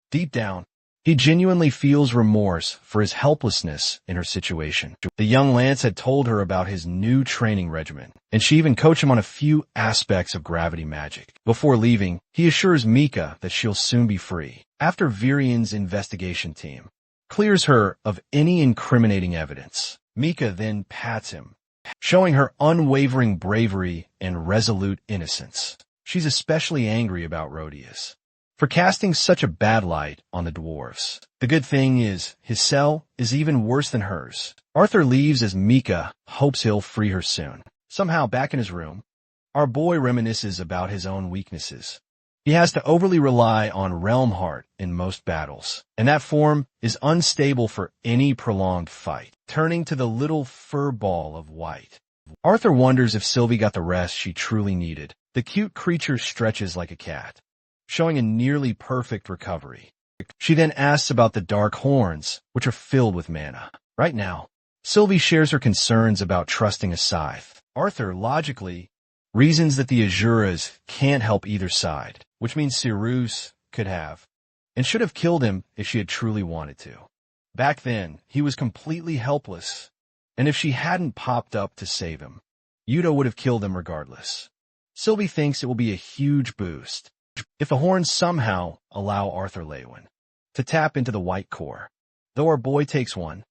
Speaker 1: Deep down, he genuinely feels remorse for his helplessness in her situation. The young lance had told her about his new training regimen, and she even coached him on a few aspects of gravity magic. Before leaving, he assures Mika that she'll soon be free, after Virian's investigation team clears her of any incriminating evidence. Mika then pats him, showing her unwavering bravery and resolute innocence. She's especially angry about Rhodius for casting such a bad light on the dwarves. The good thing is, his cell is even worse than hers. Arthur leaves as Mika hopes he'll free her soon. Somehow, back in his room, our boy reminisces about his own weaknesses. He has to overly rely on Realm Heart in most battles, and that form is unstable for any prolonged fight. Turning to the little fur ball of white, Arthur wonders if Sylvie got the rest she truly needed. The cute creature stretches like a cat, showing a nearly perfect recovery. She then asks about the dark horns, which are filled with mana. Right now, Sylvie shares her concerns about trusting a scythe. Arthur logically reasons that the Asuras can't help either side, which means Cyrus could have, and should have killed him if she had truly wanted to. Back then, he was completely helpless, and if she hadn't popped up to save him, Yudo would have killed him regardless. Sylvie thinks it will be a huge boost if the horns somehow allow Arthur Lewin to tap into the white core. Though our boy takes one,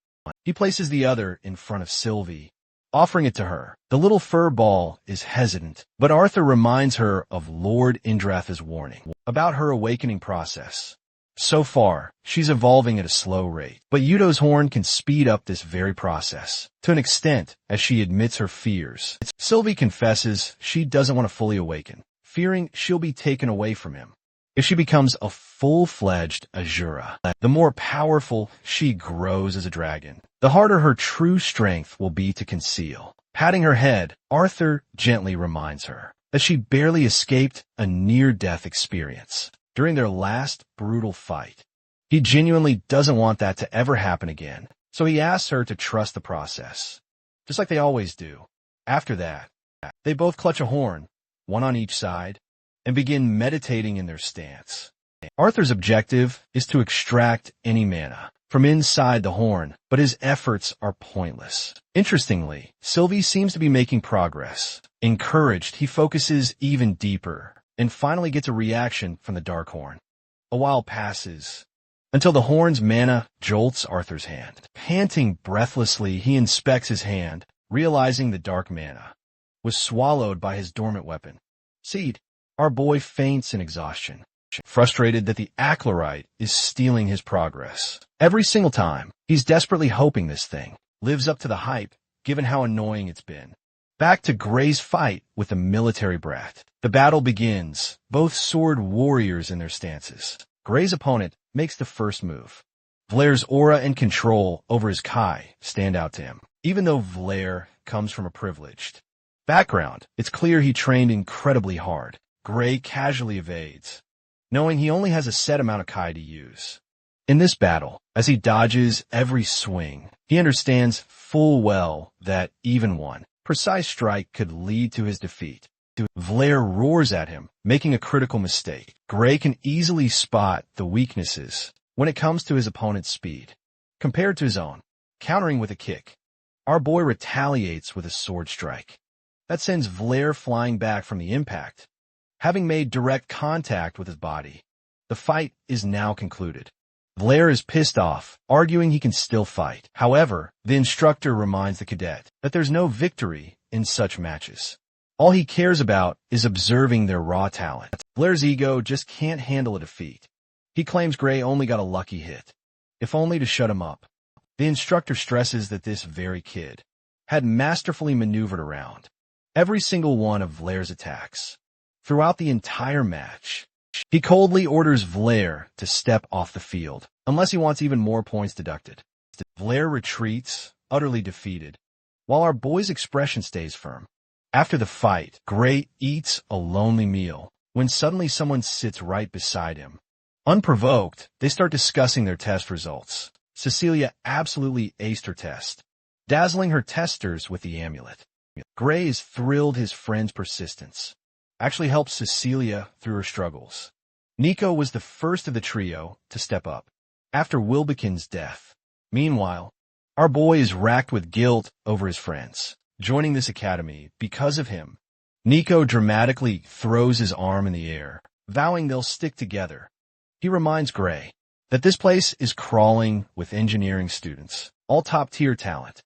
Speaker 1: he places the other in front of Sylvie, offering it to her. The little fur ball is hesitant, but Arthur reminds her of Lord Indratha's warning about her awakening process. So far, she's evolving at a slow rate, but Yudo's horn can speed up this very process, to an extent as she admits her fears. Sylvie confesses she doesn't want to fully awaken, fearing she'll be taken away from him. If she becomes a full-fledged Asura, the more powerful she grows as a dragon, the harder her true strength will be to conceal. Patting her head, Arthur gently reminds her that she barely escaped a near-death experience during their last brutal fight. He genuinely doesn't want that to ever happen again, so he asks her to trust the process, just like they always do. After that, they both clutch a horn, one on each side, and begin meditating in their stance. Arthur's objective is to extract any mana from inside the horn, but his efforts are pointless. Interestingly, Sylvie seems to be making progress. Encouraged, he focuses even deeper, and finally gets a reaction from the dark horn. A while passes, until the horn's mana jolts Arthur's hand. Panting breathlessly, he inspects his hand, realizing the dark mana was swallowed by his dormant weapon. Seed. Our boy faints in exhaustion, frustrated that the acolyte is stealing his progress. Every single time, he's desperately hoping this thing lives up to the hype, given how annoying it's been. Back to Gray's fight with the military brat. The battle begins, both sword warriors in their stances. Gray's opponent makes the first move. Vlair's aura and control over his Kai stand out to him. Even though Vlair comes from a privileged background, it's clear he trained incredibly hard. Gray casually evades, knowing he only has a set amount of Kai to use. In this battle, as he dodges every swing, he understands full well that even one precise strike could lead to his defeat. Vlair roars at him, making a critical mistake. Gray can easily spot the weaknesses when it comes to his opponent's speed, compared to his own. Countering with a kick, our boy retaliates with a sword strike. That sends Vlair flying back from the impact. Having made direct contact with his body, the fight is now concluded. Vlair is pissed off, arguing he can still fight. However, the instructor reminds the cadet that there's no victory in such matches. All he cares about is observing their raw talent. Blair's ego just can't handle a defeat. He claims Gray only got a lucky hit, if only to shut him up. The instructor stresses that this very kid had masterfully maneuvered around every single one of Blair's attacks. Throughout the entire match, he coldly orders Blair to step off the field, unless he wants even more points deducted. Blair retreats, utterly defeated, while our boy's expression stays firm. After the fight, Gray eats a lonely meal when suddenly someone sits right beside him. Unprovoked, they start discussing their test results. Cecilia absolutely aced her test, dazzling her testers with the amulet. Gray is thrilled his friend's persistence actually helped Cecilia through her struggles. Nico was the first of the trio to step up after Wilbekin's death. Meanwhile, our boy is racked with guilt over his friends joining this academy because of him. Nico dramatically throws his arm in the air, vowing they'll stick together. He reminds Gray that this place is crawling with engineering students, all top-tier talent.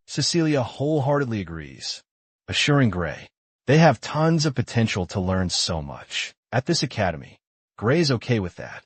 Speaker 1: Cecilia wholeheartedly agrees, assuring Gray they have tons of potential to learn so much at this academy. Gray is okay with that,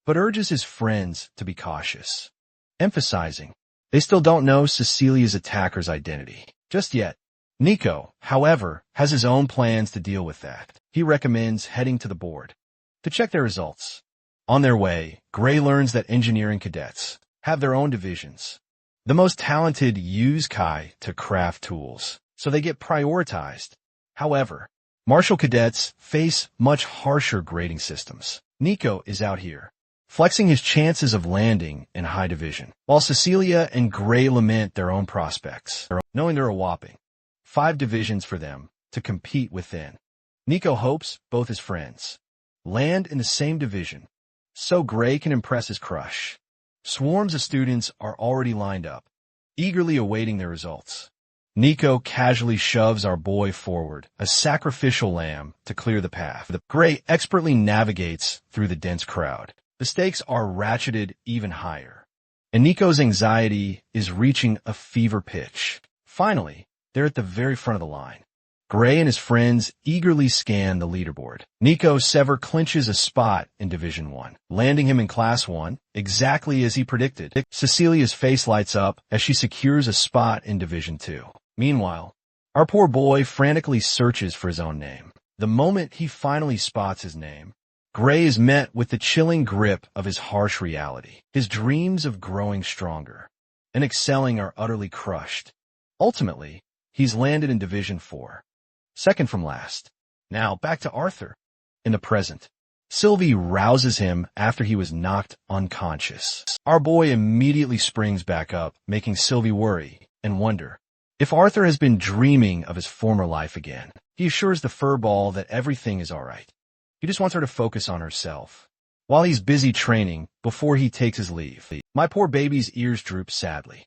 Speaker 1: but urges his friends to be cautious, emphasizing they still don't know Cecilia's attacker's identity just yet. Nico, however, has his own plans to deal with that. He recommends heading to the board to check their results. On their way, Gray learns that engineering cadets have their own divisions. The most talented use Kai to craft tools, so they get prioritized. However, martial cadets face much harsher grading systems. Nico is out here, flexing his chances of landing in high division, while Cecilia and Gray lament their own prospects, knowing there are a whopping 5 divisions for them to compete within. Nico hopes both his friends land in the same division, so Gray can impress his crush. Swarms of students are already lined up, eagerly awaiting their results. Nico casually shoves our boy forward, a sacrificial lamb, to clear the path. Gray expertly navigates through the dense crowd. The stakes are ratcheted even higher, and Nico's anxiety is reaching a fever pitch. Finally, they're at the very front of the line. Gray and his friends eagerly scan the leaderboard. Nico Sever clinches a spot in Division 1, landing him in Class 1, exactly as he predicted. Cecilia's face lights up as she secures a spot in Division 2. Meanwhile, our poor boy frantically searches for his own name. The moment he finally spots his name, Gray is met with the chilling grip of his harsh reality. His dreams of growing stronger and excelling are utterly crushed. Ultimately, he's landed in Division 4. Second from last. Now, back to Arthur. In the present, Sylvie rouses him after he was knocked unconscious. Our boy immediately springs back up, making Sylvie worry and wonder if Arthur has been dreaming of his former life again. He assures the furball that everything is all right. He just wants her to focus on herself while he's busy training before he takes his leave. My poor baby's ears droop sadly,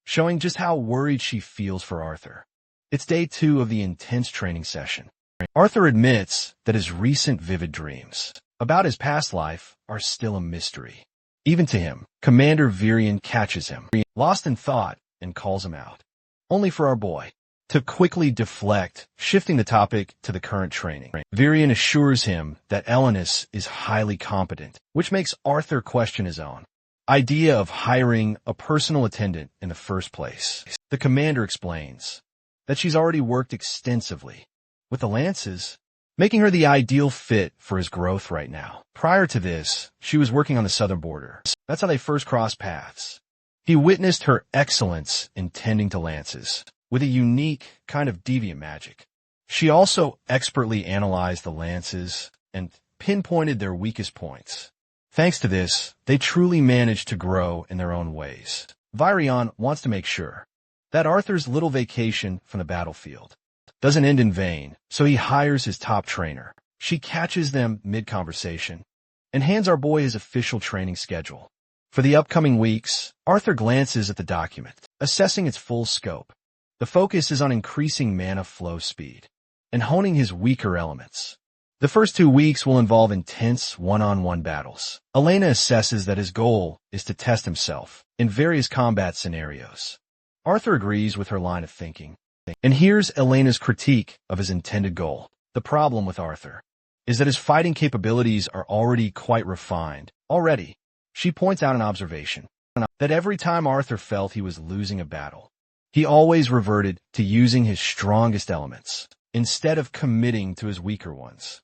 Speaker 1: showing just how worried she feels for Arthur. It's day 2 of the intense training session. Arthur admits that his recent vivid dreams about his past life are still a mystery. Even to him, Commander Virian catches him, lost in thought, and calls him out, only for our boy to quickly deflect, shifting the topic to the current training. Virian assures him that Elenis is highly competent, which makes Arthur question his own idea of hiring a personal attendant in the first place. The commander explains that she's already worked extensively with the Lances, making her the ideal fit for his growth right now. Prior to this, she was working on the southern border. That's how they first crossed paths. He witnessed her excellence in tending to Lances, with a unique kind of deviant magic. She also expertly analyzed the Lances and pinpointed their weakest points. Thanks to this, they truly managed to grow in their own ways. Virion wants to make sure that Arthur's little vacation from the battlefield doesn't end in vain, so he hires his top trainer. She catches them mid-conversation and hands our boy his official training schedule. For the upcoming weeks, Arthur glances at the document, assessing its full scope. The focus is on increasing mana flow speed and honing his weaker elements. The first 2 weeks will involve intense one-on-one battles. Elena assesses that his goal is to test himself in various combat scenarios. Arthur agrees with her line of thinking, and here's Elena's critique of his intended goal. The problem with Arthur is that his fighting capabilities are already quite refined. Already, she points out an observation, that every time Arthur felt he was losing a battle, he always reverted to using his strongest elements, instead of committing to his weaker ones.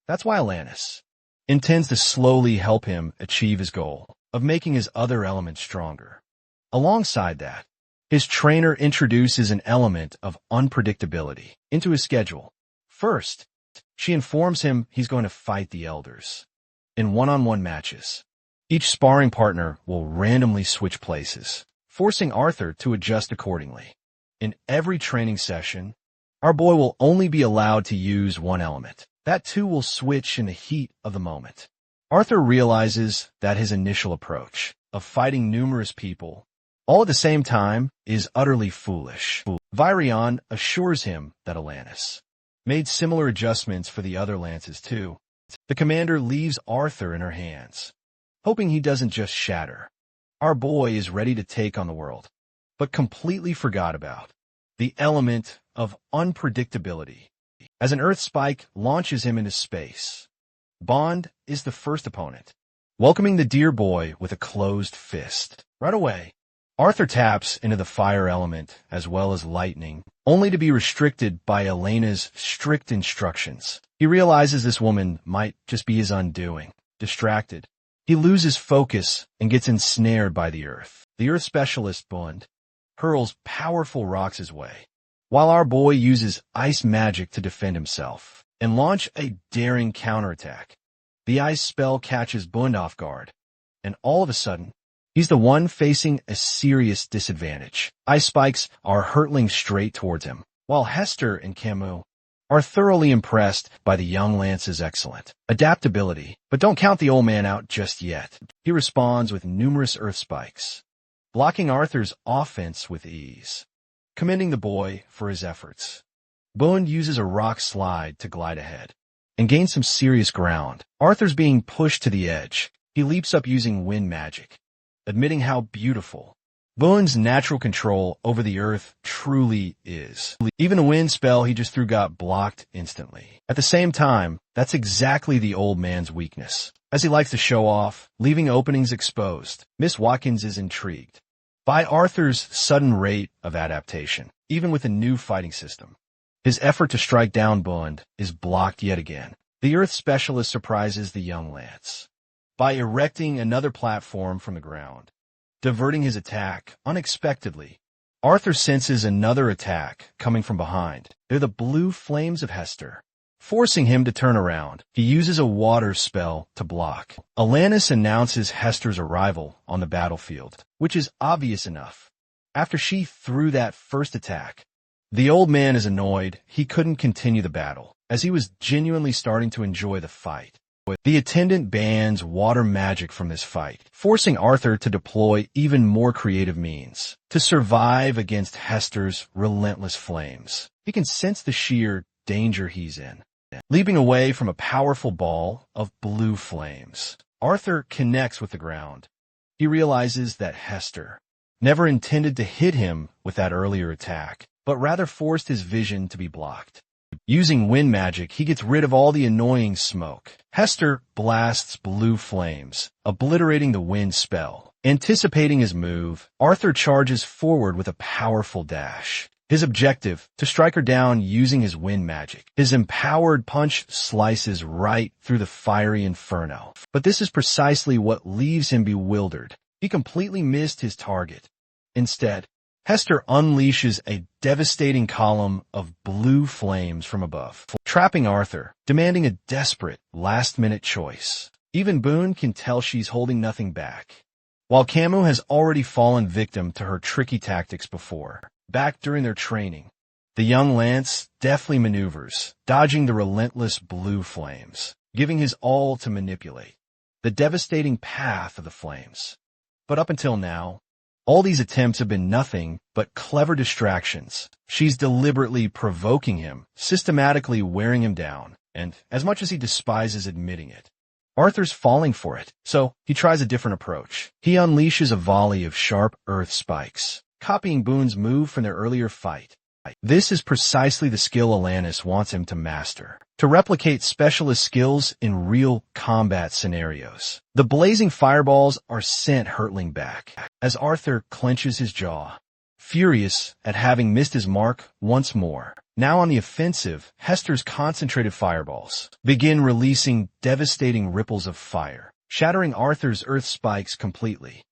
Speaker 1: That's why Alanis intends to slowly help him achieve his goal of making his other elements stronger. Alongside that, his trainer introduces an element of unpredictability into his schedule. First, she informs him he's going to fight the elders in one-on-one matches. Each sparring partner will randomly switch places, forcing Arthur to adjust accordingly. In every training session, our boy will only be allowed to use one element. That too will switch in the heat of the moment. Arthur realizes that his initial approach of fighting numerous people all at the same time is utterly foolish. Virion assures him that Alanis made similar adjustments for the other lances too. The commander leaves Arthur in her hands, hoping he doesn't just shatter. Our boy is ready to take on the world, but completely forgot about the element of unpredictability. As an Earth spike launches him into space, Bond is the first opponent, welcoming the dear boy with a closed fist. Right away, Arthur taps into the fire element as well as lightning, only to be restricted by Elena's strict instructions. He realizes this woman might just be his undoing. Distracted, he loses focus and gets ensnared by the Earth. The Earth specialist, Bond, hurls powerful rocks his way, while our boy uses ice magic to defend himself and launch a daring counterattack. The ice spell catches Bond off guard, and all of a sudden, he's the one facing a serious disadvantage. Ice spikes are hurtling straight towards him, while Hester and Camus are thoroughly impressed by the young lance's excellent adaptability. But don't count the old man out just yet. He responds with numerous earth spikes, blocking Arthur's offense with ease, commending the boy for his efforts. Bond uses a rock slide to glide ahead and gain some serious ground. Arthur's being pushed to the edge. He leaps up using wind magic, admitting how beautiful Bond's natural control over the earth truly is. Even a wind spell he just threw got blocked instantly. At the same time, that's exactly the old man's weakness, as he likes to show off, leaving openings exposed. Miss Watkins is intrigued by Arthur's sudden rate of adaptation, even with a new fighting system. His effort to strike down Bond is blocked yet again. The Earth specialist surprises the young lance by erecting another platform from the ground, diverting his attack unexpectedly. Arthur senses another attack coming from behind. They're the blue flames of Hester, forcing him to turn around. He uses a water spell to block. Alanis announces Hester's arrival on the battlefield, which is obvious enough. After she threw that first attack, the old man is annoyed he couldn't continue the battle, as he was genuinely starting to enjoy the fight. The attendant bans water magic from this fight, forcing Arthur to deploy even more creative means to survive against Hester's relentless flames. He can sense the sheer danger he's in. Leaping away from a powerful ball of blue flames, Arthur connects with the ground. He realizes that Hester never intended to hit him with that earlier attack, but rather forced his vision to be blocked. Using wind magic, he gets rid of all the annoying smoke. Hester blasts blue flames, obliterating the wind spell. Anticipating his move, Arthur charges forward with a powerful dash. His objective, to strike her down using his wind magic. His empowered punch slices right through the fiery inferno. But this is precisely what leaves him bewildered. He completely missed his target. Instead, Hester unleashes a devastating column of blue flames from above, trapping Arthur, demanding a desperate, last-minute choice. Even Boone can tell she's holding nothing back, while Camus has already fallen victim to her tricky tactics before. Back during their training, the young lance deftly maneuvers, dodging the relentless blue flames, giving his all to manipulate the devastating path of the flames. But up until now, all these attempts have been nothing but clever distractions. She's deliberately provoking him, systematically wearing him down, and as much as he despises admitting it, Arthur's falling for it. So he tries a different approach. He unleashes a volley of sharp earth spikes, copying Boone's move from their earlier fight. This is precisely the skill Alanis wants him to master, to replicate specialist skills in real combat scenarios. The blazing fireballs are sent hurtling back as Arthur clenches his jaw, furious at having missed his mark once more. Now on the offensive, Hester's concentrated fireballs begin releasing devastating ripples of fire, shattering Arthur's earth spikes completely.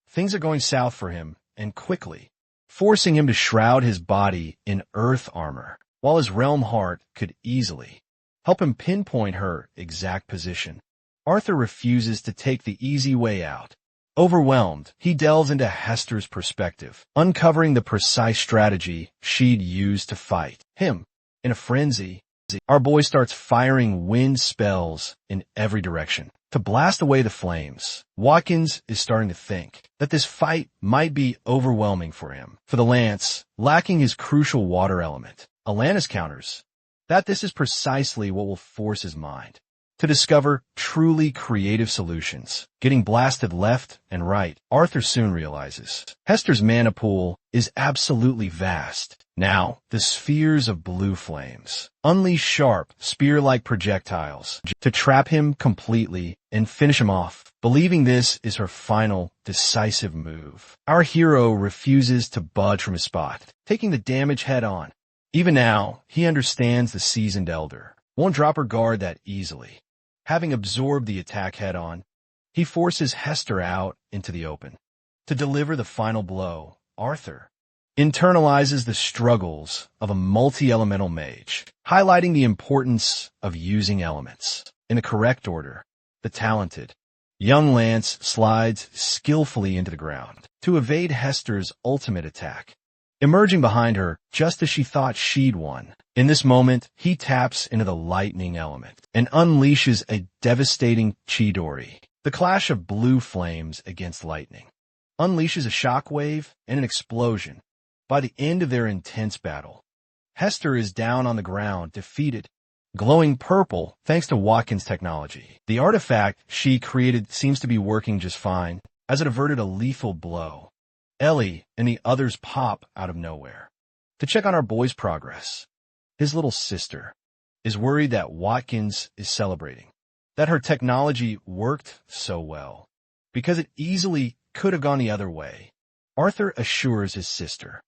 Speaker 1: Things are going south for him, and quickly, forcing him to shroud his body in earth armor, while his realm heart could easily help him pinpoint her exact position. Arthur refuses to take the easy way out. Overwhelmed, he delves into Hester's perspective, uncovering the precise strategy she'd use to fight him. In a frenzy, our boy starts firing wind spells in every direction to blast away the flames. Watkins is starting to think that this fight might be overwhelming for him. For the lance, lacking his crucial water element, Alanis counters that this is precisely what will force his mind to discover truly creative solutions. Getting blasted left and right, Arthur soon realizes Hester's mana pool is absolutely vast. Now, the spheres of blue flames unleash sharp, spear-like projectiles to trap him completely and finish him off. Believing this is her final, decisive move, our hero refuses to budge from his spot, taking the damage head-on. Even now, he understands the seasoned elder won't drop her guard that easily. Having absorbed the attack head-on, he forces Hester out into the open. To deliver the final blow, Arthur internalizes the struggles of a multi-elemental mage, highlighting the importance of using elements in the correct order. The talented young lance slides skillfully into the ground to evade Hester's ultimate attack, emerging behind her just as she thought she'd won. In this moment, he taps into the lightning element and unleashes a devastating Chidori. The clash of blue flames against lightning unleashes a shockwave and an explosion. By the end of their intense battle, Hester is down on the ground, defeated, glowing purple thanks to Watkins' technology. The artifact she created seems to be working just fine, as it averted a lethal blow. Ellie and the others pop out of nowhere to check on our boy's progress. His little sister is worried that Watkins is celebrating that her technology worked so well, because it easily could have gone the other way. Arthur assures his sister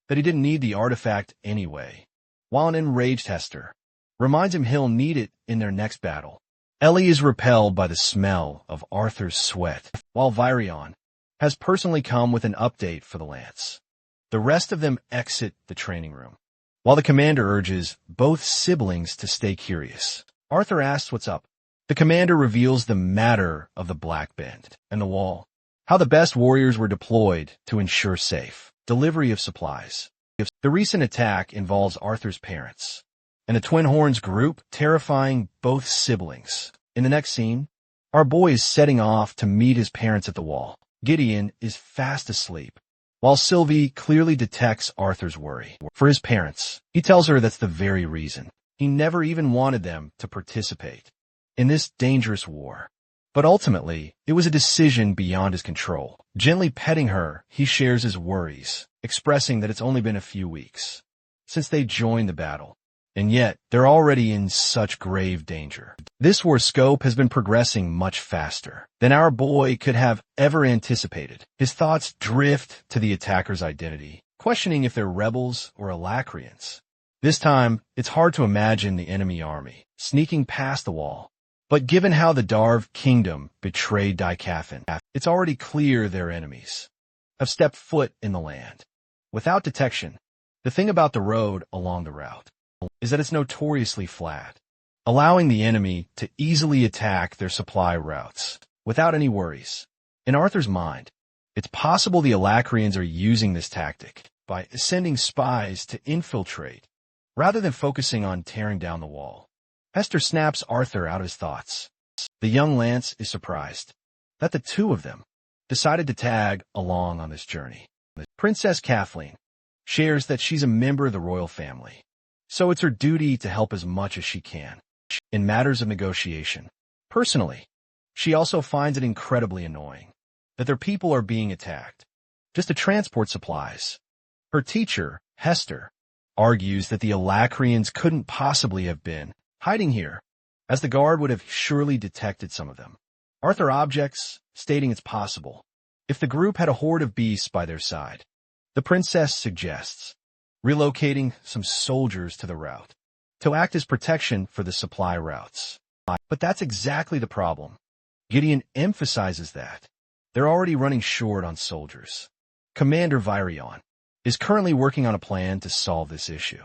Speaker 1: that he didn't need the artifact anyway, while an enraged Hester reminds him he'll need it in their next battle. Ellie is repelled by the smell of Arthur's sweat, while Virion has personally come with an update for the lance. The rest of them exit the training room, while the commander urges both siblings to stay curious. Arthur asks what's up. The commander reveals the matter of the Black Bend and the wall, how the best warriors were deployed to ensure safe delivery of supplies. The recent attack involves Arthur's parents and the Twin Horns group, terrifying both siblings. In the next scene, our boy is setting off to meet his parents at the wall. Gideon is fast asleep, while Sylvie clearly detects Arthur's worry for his parents. He tells her that's the very reason he never even wanted them to participate in this dangerous war. But ultimately, it was a decision beyond his control. Gently petting her, he shares his worries, expressing that it's only been a few weeks since they joined the battle, and yet they're already in such grave danger. This war scope has been progressing much faster than our boy could have ever anticipated. His thoughts drift to the attacker's identity, questioning if they're rebels or Alacrians. This time, it's hard to imagine the enemy army sneaking past the wall. But given how the Darv Kingdom betrayed Daikathan, it's already clear their enemies have stepped foot in the land without detection. The thing about the road along the route is that it's notoriously flat, allowing the enemy to easily attack their supply routes without any worries. In Arthur's mind, it's possible the Alacrians are using this tactic by sending spies to infiltrate rather than focusing on tearing down the wall. Hester snaps Arthur out of his thoughts. The young lance is surprised that the two of them decided to tag along on this journey. Princess Kathleen shares that she's a member of the royal family, so it's her duty to help as much as she can in matters of negotiation. Personally, she also finds it incredibly annoying that their people are being attacked just to transport supplies. Her teacher, Hester, argues that the Alacrians couldn't possibly have been hiding here, as the guard would have surely detected some of them. Arthur objects, stating it's possible, if the group had a horde of beasts by their side. The princess suggests relocating some soldiers to the route to act as protection for the supply routes. But that's exactly the problem. Gideon emphasizes that they're already running short on soldiers. Commander Virion is currently working on a plan to solve this issue.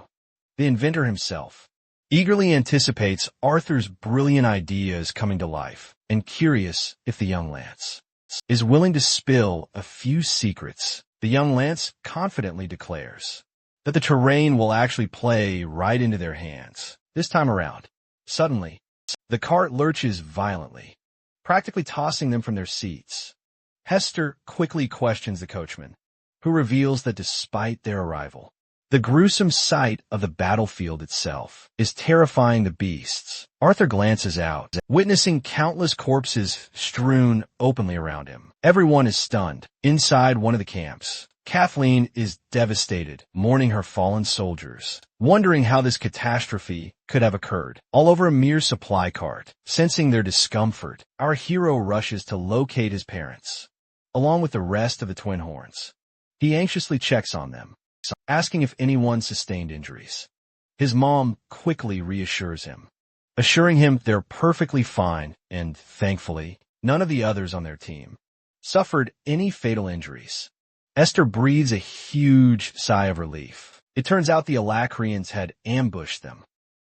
Speaker 1: The inventor himself eagerly anticipates Arthur's brilliant ideas coming to life and curious if the young Lance is willing to spill a few secrets. The young Lance confidently declares that the terrain will actually play right into their hands this time around. Suddenly, the cart lurches violently, practically tossing them from their seats. Hester quickly questions the coachman, who reveals that despite their arrival, the gruesome sight of the battlefield itself is terrifying the beasts. Arthur glances out, witnessing countless corpses strewn openly around him. Everyone is stunned. Inside one of the camps, Kathleen is devastated, mourning her fallen soldiers, wondering how this catastrophe could have occurred. All over a mere supply cart, sensing their discomfort, our hero rushes to locate his parents, along with the rest of the Twin Horns. He anxiously checks on them, asking if anyone sustained injuries. His mom quickly reassures him, assuring him they're perfectly fine and, thankfully, none of the others on their team suffered any fatal injuries. Esther breathes a huge sigh of relief. It turns out the Alacrians had ambushed them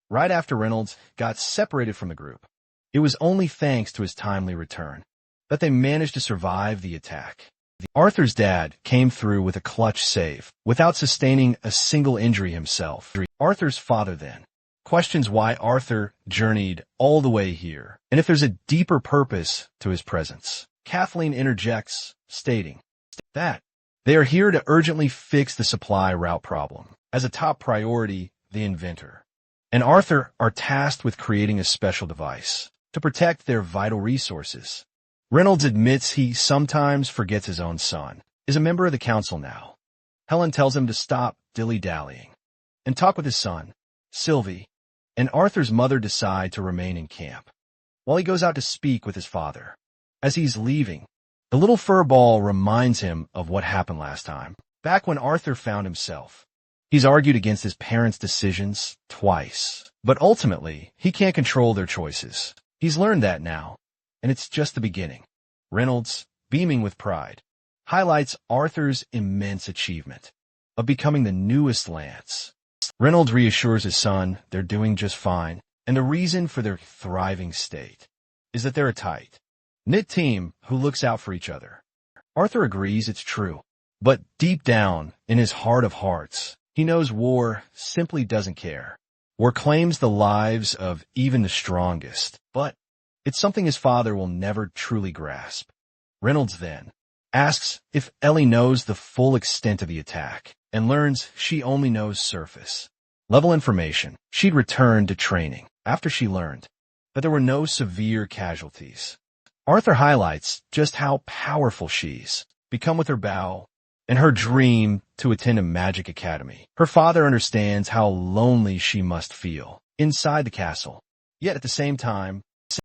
Speaker 1: right after Reynolds got separated from the group. It was only thanks to his timely return that they managed to survive the attack. Arthur's dad came through with a clutch save without sustaining a single injury himself. Arthur's father then questions why Arthur journeyed all the way here and if there's a deeper purpose to his presence. Kathleen interjects, stating that they are here to urgently fix the supply route problem. As a top priority, the inventor and Arthur are tasked with creating a special device to protect their vital resources. Reynolds admits he sometimes forgets his own son is a member of the council now. Helen tells him to stop dilly-dallying and talk with his son. Sylvie and Arthur's mother decide to remain in camp while he goes out to speak with his father. As he's leaving, the little fur ball reminds him of what happened last time, back when Arthur found himself. He's argued against his parents' decisions twice, but ultimately, he can't control their choices. He's learned that now, and it's just the beginning. Reynolds, beaming with pride, highlights Arthur's immense achievement of becoming the newest Lance. Reynolds reassures his son they're doing just fine, and the reason for their thriving state is that they're a tight, knit team who looks out for each other. Arthur agrees it's true, but deep down, in his heart of hearts, he knows war simply doesn't care. War claims the lives of even the strongest, but it's something his father will never truly grasp. Reynolds then asks if Ellie knows the full extent of the attack and learns she only knows surface level information. She'd returned to training after she learned that there were no severe casualties. Arthur highlights just how powerful she's become with her bow and her dream to attend a magic academy. Her father understands how lonely she must feel inside the castle. Yet at the same time,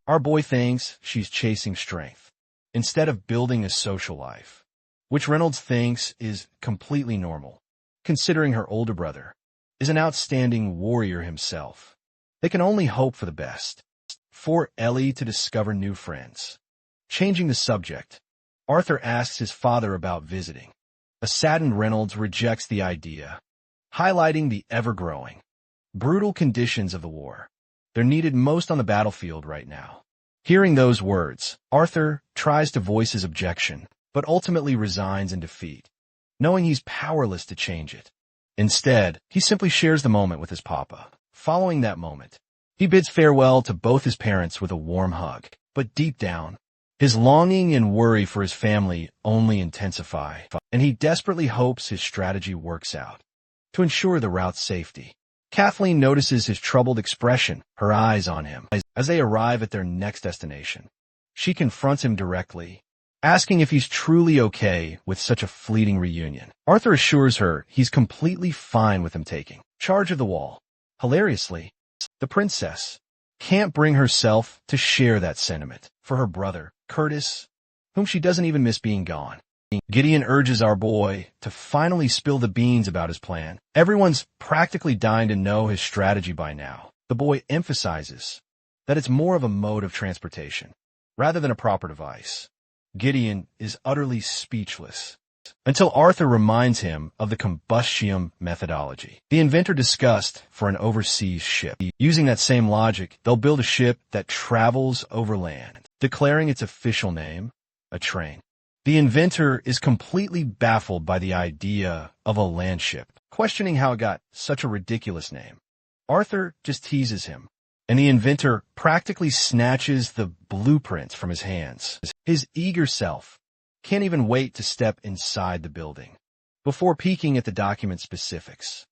Speaker 1: our boy thinks she's chasing strength instead of building a social life, which Reynolds thinks is completely normal, considering her older brother is an outstanding warrior himself. They can only hope for the best. For Ellie to discover new friends. Changing the subject, Arthur asks his father about visiting. A saddened Reynolds rejects the idea, highlighting the ever-growing, brutal conditions of the war. They're needed most on the battlefield right now. Hearing those words, Arthur tries to voice his objection, but ultimately resigns in defeat, knowing he's powerless to change it. Instead, he simply shares the moment with his papa. Following that moment, he bids farewell to both his parents with a warm hug, but deep down, his longing and worry for his family only intensify, and he desperately hopes his strategy works out to ensure the route's safety. Kathleen notices his troubled expression, her eyes on him, as they arrive at their next destination. She confronts him directly, asking if he's truly okay with such a fleeting reunion. Arthur assures her he's completely fine with him taking charge of the wall. Hilariously, the princess can't bring herself to share that sentiment for her brother, Curtis, whom she doesn't even miss being gone. Gideon urges our boy to finally spill the beans about his plan. Everyone's practically dying to know his strategy by now. The boy emphasizes that it's more of a mode of transportation rather than a proper device. Gideon is utterly speechless until Arthur reminds him of the combustion methodology the inventor discussed for an overseas ship. Using that same logic, they'll build a ship that travels over land, declaring its official name a train. The inventor is completely baffled by the idea of a land ship, questioning how it got such a ridiculous name. Arthur just teases him, and the inventor practically snatches the blueprint from his hands. His eager self can't even wait to step inside the building. Before peeking at the document specifics,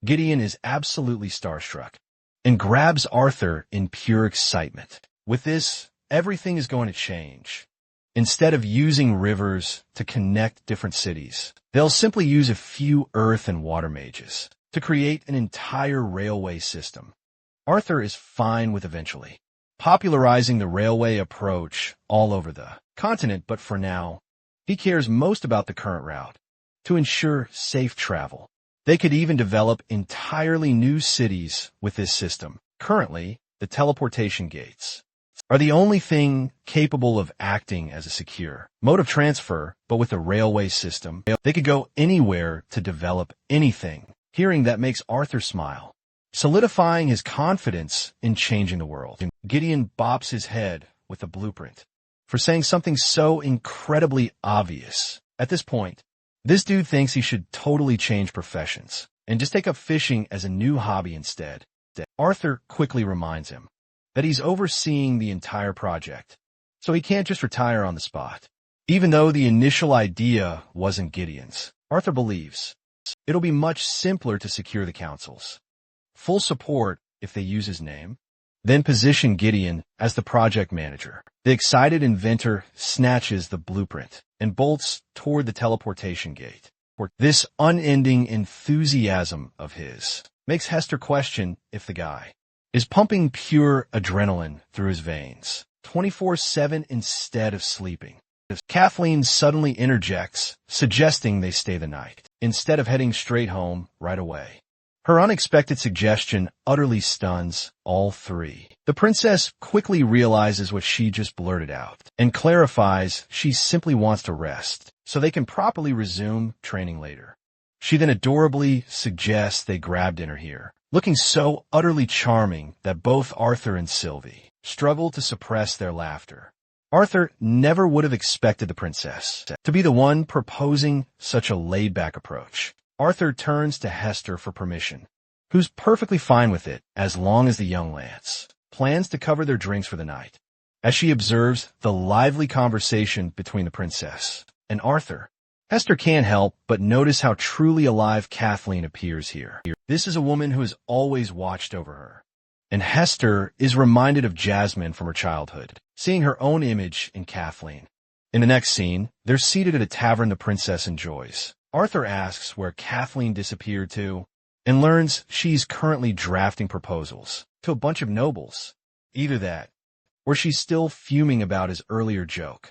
Speaker 1: Gideon is absolutely starstruck and grabs Arthur in pure excitement. With this, everything is going to change. Instead of using rivers to connect different cities, they'll simply use a few earth and water mages to create an entire railway system. Arthur is fine with eventually popularizing the railway approach all over the continent, but for now, he cares most about the current route to ensure safe travel. They could even develop entirely new cities with this system. Currently, the teleportation gates are the only thing capable of acting as a secure mode of transfer, but with a railway system, they could go anywhere to develop anything. Hearing that makes Arthur smile, solidifying his confidence in changing the world. Gideon bops his head with the blueprint for saying something so incredibly obvious. At this point, this dude thinks he should totally change professions and just take up fishing as a new hobby instead. Arthur quickly reminds him that he's overseeing the entire project, so he can't just retire on the spot. Even though the initial idea wasn't Gideon's, Arthur believes it'll be much simpler to secure the council's full support if they use his name, then position Gideon as the project manager. The excited inventor snatches the blueprint and bolts toward the teleportation gate. This unending enthusiasm of his makes Hester question if the guy is pumping pure adrenaline through his veins 24/7 instead of sleeping. Kathleen suddenly interjects, suggesting they stay the night instead of heading straight home right away. Her unexpected suggestion utterly stuns all three. The princess quickly realizes what she just blurted out and clarifies she simply wants to rest so they can properly resume training later. She then adorably suggests they grab dinner here, looking so utterly charming that both Arthur and Sylvie struggle to suppress their laughter. Arthur never would have expected the princess to be the one proposing such a laid-back approach. Arthur turns to Hester for permission, who's perfectly fine with it as long as the young lance plans to cover their drinks for the night. As she observes the lively conversation between the princess and Arthur, Hester can't help but notice how truly alive Kathleen appears here. This is a woman who has always watched over her, and Hester is reminded of Jasmine from her childhood, seeing her own image in Kathleen. In the next scene, they're seated at a tavern the princess enjoys. Arthur asks where Kathleen disappeared to and learns she's currently drafting proposals to a bunch of nobles. Either that, or she's still fuming about his earlier joke,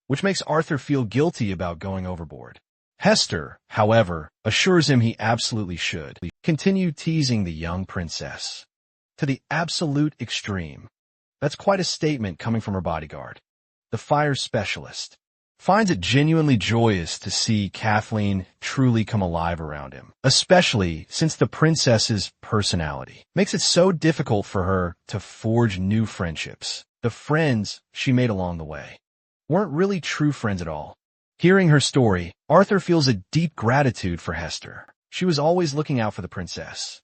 Speaker 1: which makes Arthur feel guilty about going overboard. Hester, however, assures him he absolutely should continue teasing the young princess to the absolute extreme. That's quite a statement coming from her bodyguard. The fire specialist finds it genuinely joyous to see Kathleen truly come alive around him, especially since the princess's personality makes it so difficult for her to forge new friendships. The friends she made along the way weren't really true friends at all. Hearing her story, Arthur feels a deep gratitude for Hester. She was always looking out for the princess,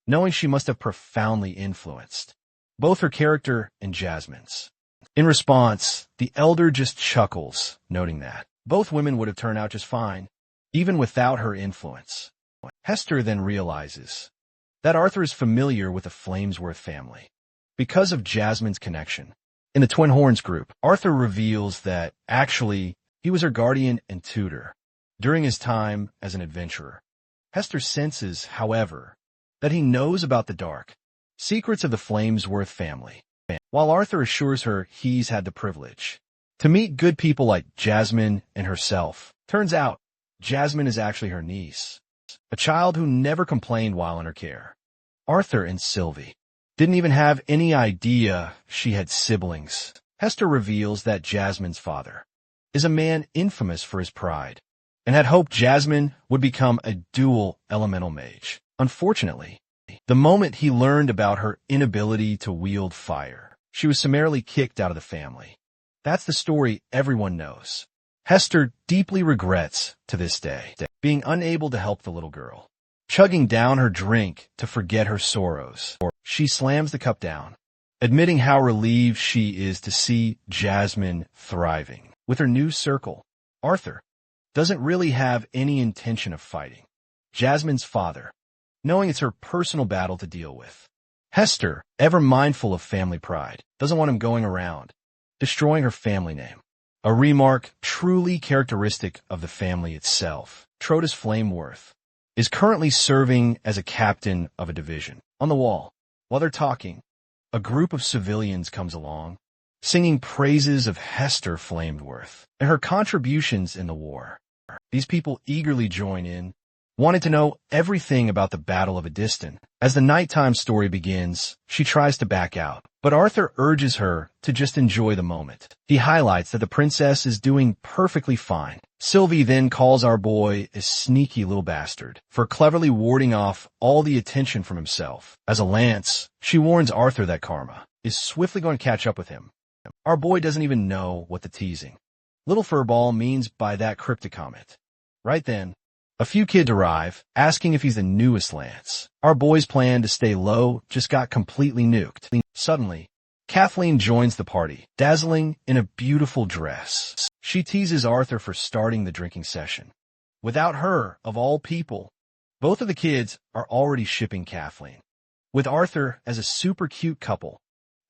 Speaker 1: knowing she must have profoundly influenced both her character and Jasmine's. In response, the elder just chuckles, noting that both women would have turned out just fine, even without her influence. Hester then realizes that Arthur is familiar with the Flamesworth family because of Jasmine's connection. In the Twin Horns group, Arthur reveals that actually He was her guardian and tutor during his time as an adventurer. Hester senses, however, that he knows about the dark secrets of the Flamesworth family, while Arthur assures her he's had the privilege to meet good people like Jasmine and herself. Turns out, Jasmine is actually her niece, a child who never complained while in her care. Arthur and Sylvie didn't even have any idea she had siblings. Hester reveals that Jasmine's father is a man infamous for his pride and had hoped Jasmine would become a dual elemental mage. Unfortunately, the moment he learned about her inability to wield fire, she was summarily kicked out of the family. That's the story everyone knows. Hester deeply regrets, to this day, being unable to help the little girl. Chugging down her drink to forget her sorrows, she slams the cup down, admitting how relieved she is to see Jasmine thriving. With her new circle, Arthur doesn't really have any intention of fighting Jasmine's father, knowing it's her personal battle to deal with. Hester, ever mindful of family pride, doesn't want him going around destroying her family name, a remark truly characteristic of the family itself. Trotus Flameworth is currently serving as a captain of a division. On the wall, while they're talking, a group of civilians comes along, singing praises of Hester Flameworth and her contributions in the war. These people eagerly join in, wanting to know everything about the Battle of Adiston. As the nighttime story begins, she tries to back out, but Arthur urges her to just enjoy the moment. He highlights that the princess is doing perfectly fine. Sylvie then calls our boy a sneaky little bastard for cleverly warding off all the attention from himself. As a lance, she warns Arthur that karma is swiftly going to catch up with him. Our boy doesn't even know what the teasing little furball means by that cryptic comment. Right then, a few kids arrive, asking if he's the newest lance. Our boy's plan to stay low just got completely nuked. Suddenly, Kathleen joins the party, dazzling in a beautiful dress. She teases Arthur for starting the drinking session. Without her, of all people, both of the kids are already shipping Kathleen. With Arthur as a super cute couple,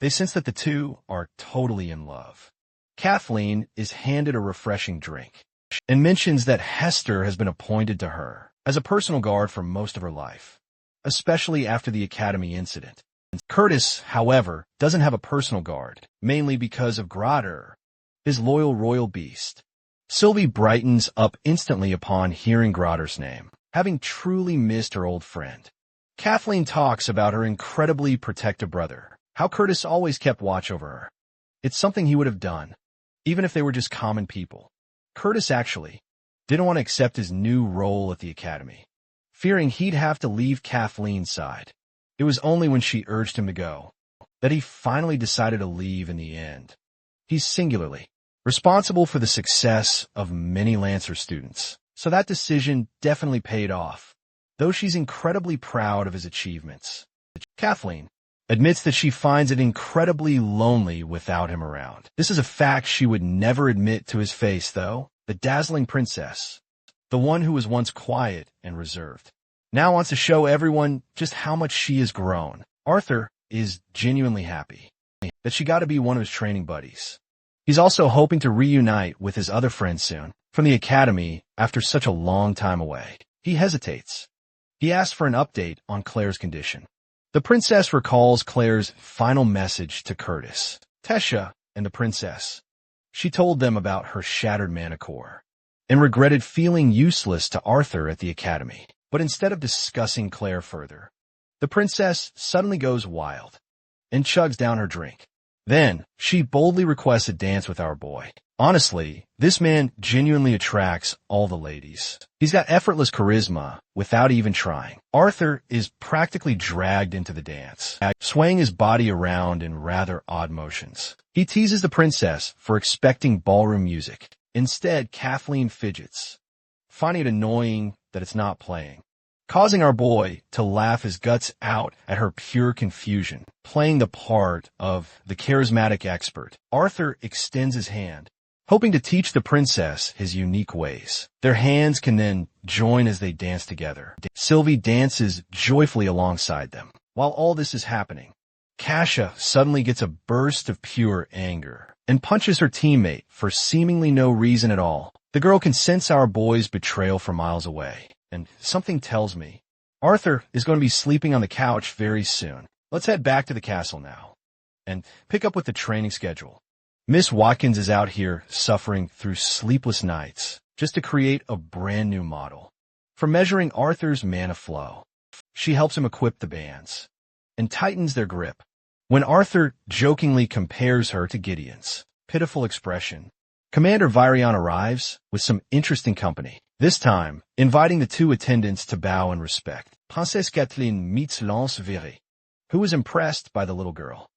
Speaker 1: they sense that the two are totally in love. Kathleen is handed a refreshing drink and mentions that Hester has been appointed to her as a personal guard for most of her life, especially after the Academy incident. Curtis, however, doesn't have a personal guard, mainly because of Grotter, his loyal royal beast. Sylvie brightens up instantly upon hearing Grotter's name, having truly missed her old friend. Kathleen talks about her incredibly protective brother, how Curtis always kept watch over her. It's something he would have done, even if they were just common people. Curtis actually didn't want to accept his new role at the Academy, fearing he'd have to leave Kathleen's side. It was only when she urged him to go that he finally decided to leave in the end. He's singularly responsible for the success of many Lancer students, so that decision definitely paid off, though she's incredibly proud of his achievements. Kathleen admits that she finds it incredibly lonely without him around. This is a fact she would never admit to his face, though. The dazzling princess, the one who was once quiet and reserved, now wants to show everyone just how much she has grown. Arthur is genuinely happy that she got to be one of his training buddies. He's also hoping to reunite with his other friends soon from the Academy after such a long time away. He hesitates. He asks for an update on Claire's condition. The princess recalls Claire's final message to Curtis, Tesha, and the princess. She told them about her shattered mana core and regretted feeling useless to Arthur at the Academy. But instead of discussing Claire further, the princess suddenly goes wild and chugs down her drink. Then, she boldly requests a dance with our boy. Honestly, this man genuinely attracts all the ladies. He's got effortless charisma without even trying. Arthur is practically dragged into the dance, swaying his body around in rather odd motions. He teases the princess for expecting ballroom music. Instead, Kathleen fidgets, finding it annoying that it's not playing, causing our boy to laugh his guts out at her pure confusion. Playing the part of the charismatic expert, Arthur extends his hand, hoping to teach the princess his unique ways. Their hands can then join as they dance together. Sylvie dances joyfully alongside them. While all this is happening, Kasha suddenly gets a burst of pure anger. and punches her teammate for seemingly no reason at all. The girl can sense our boy's betrayal from miles away, and something tells me Arthur is going to be sleeping on the couch very soon. Let's head back to the castle now and pick up with the training schedule. Miss Watkins is out here suffering through sleepless nights just to create a brand new model for measuring Arthur's mana flow. She helps him equip the bands and tightens their grip. When Arthur jokingly compares her to Gideon's pitiful expression, Commander Virion arrives with some interesting company, this time inviting the two attendants to bow in respect. Princess Kathleen meets Lance Viri, who is impressed by the little girl,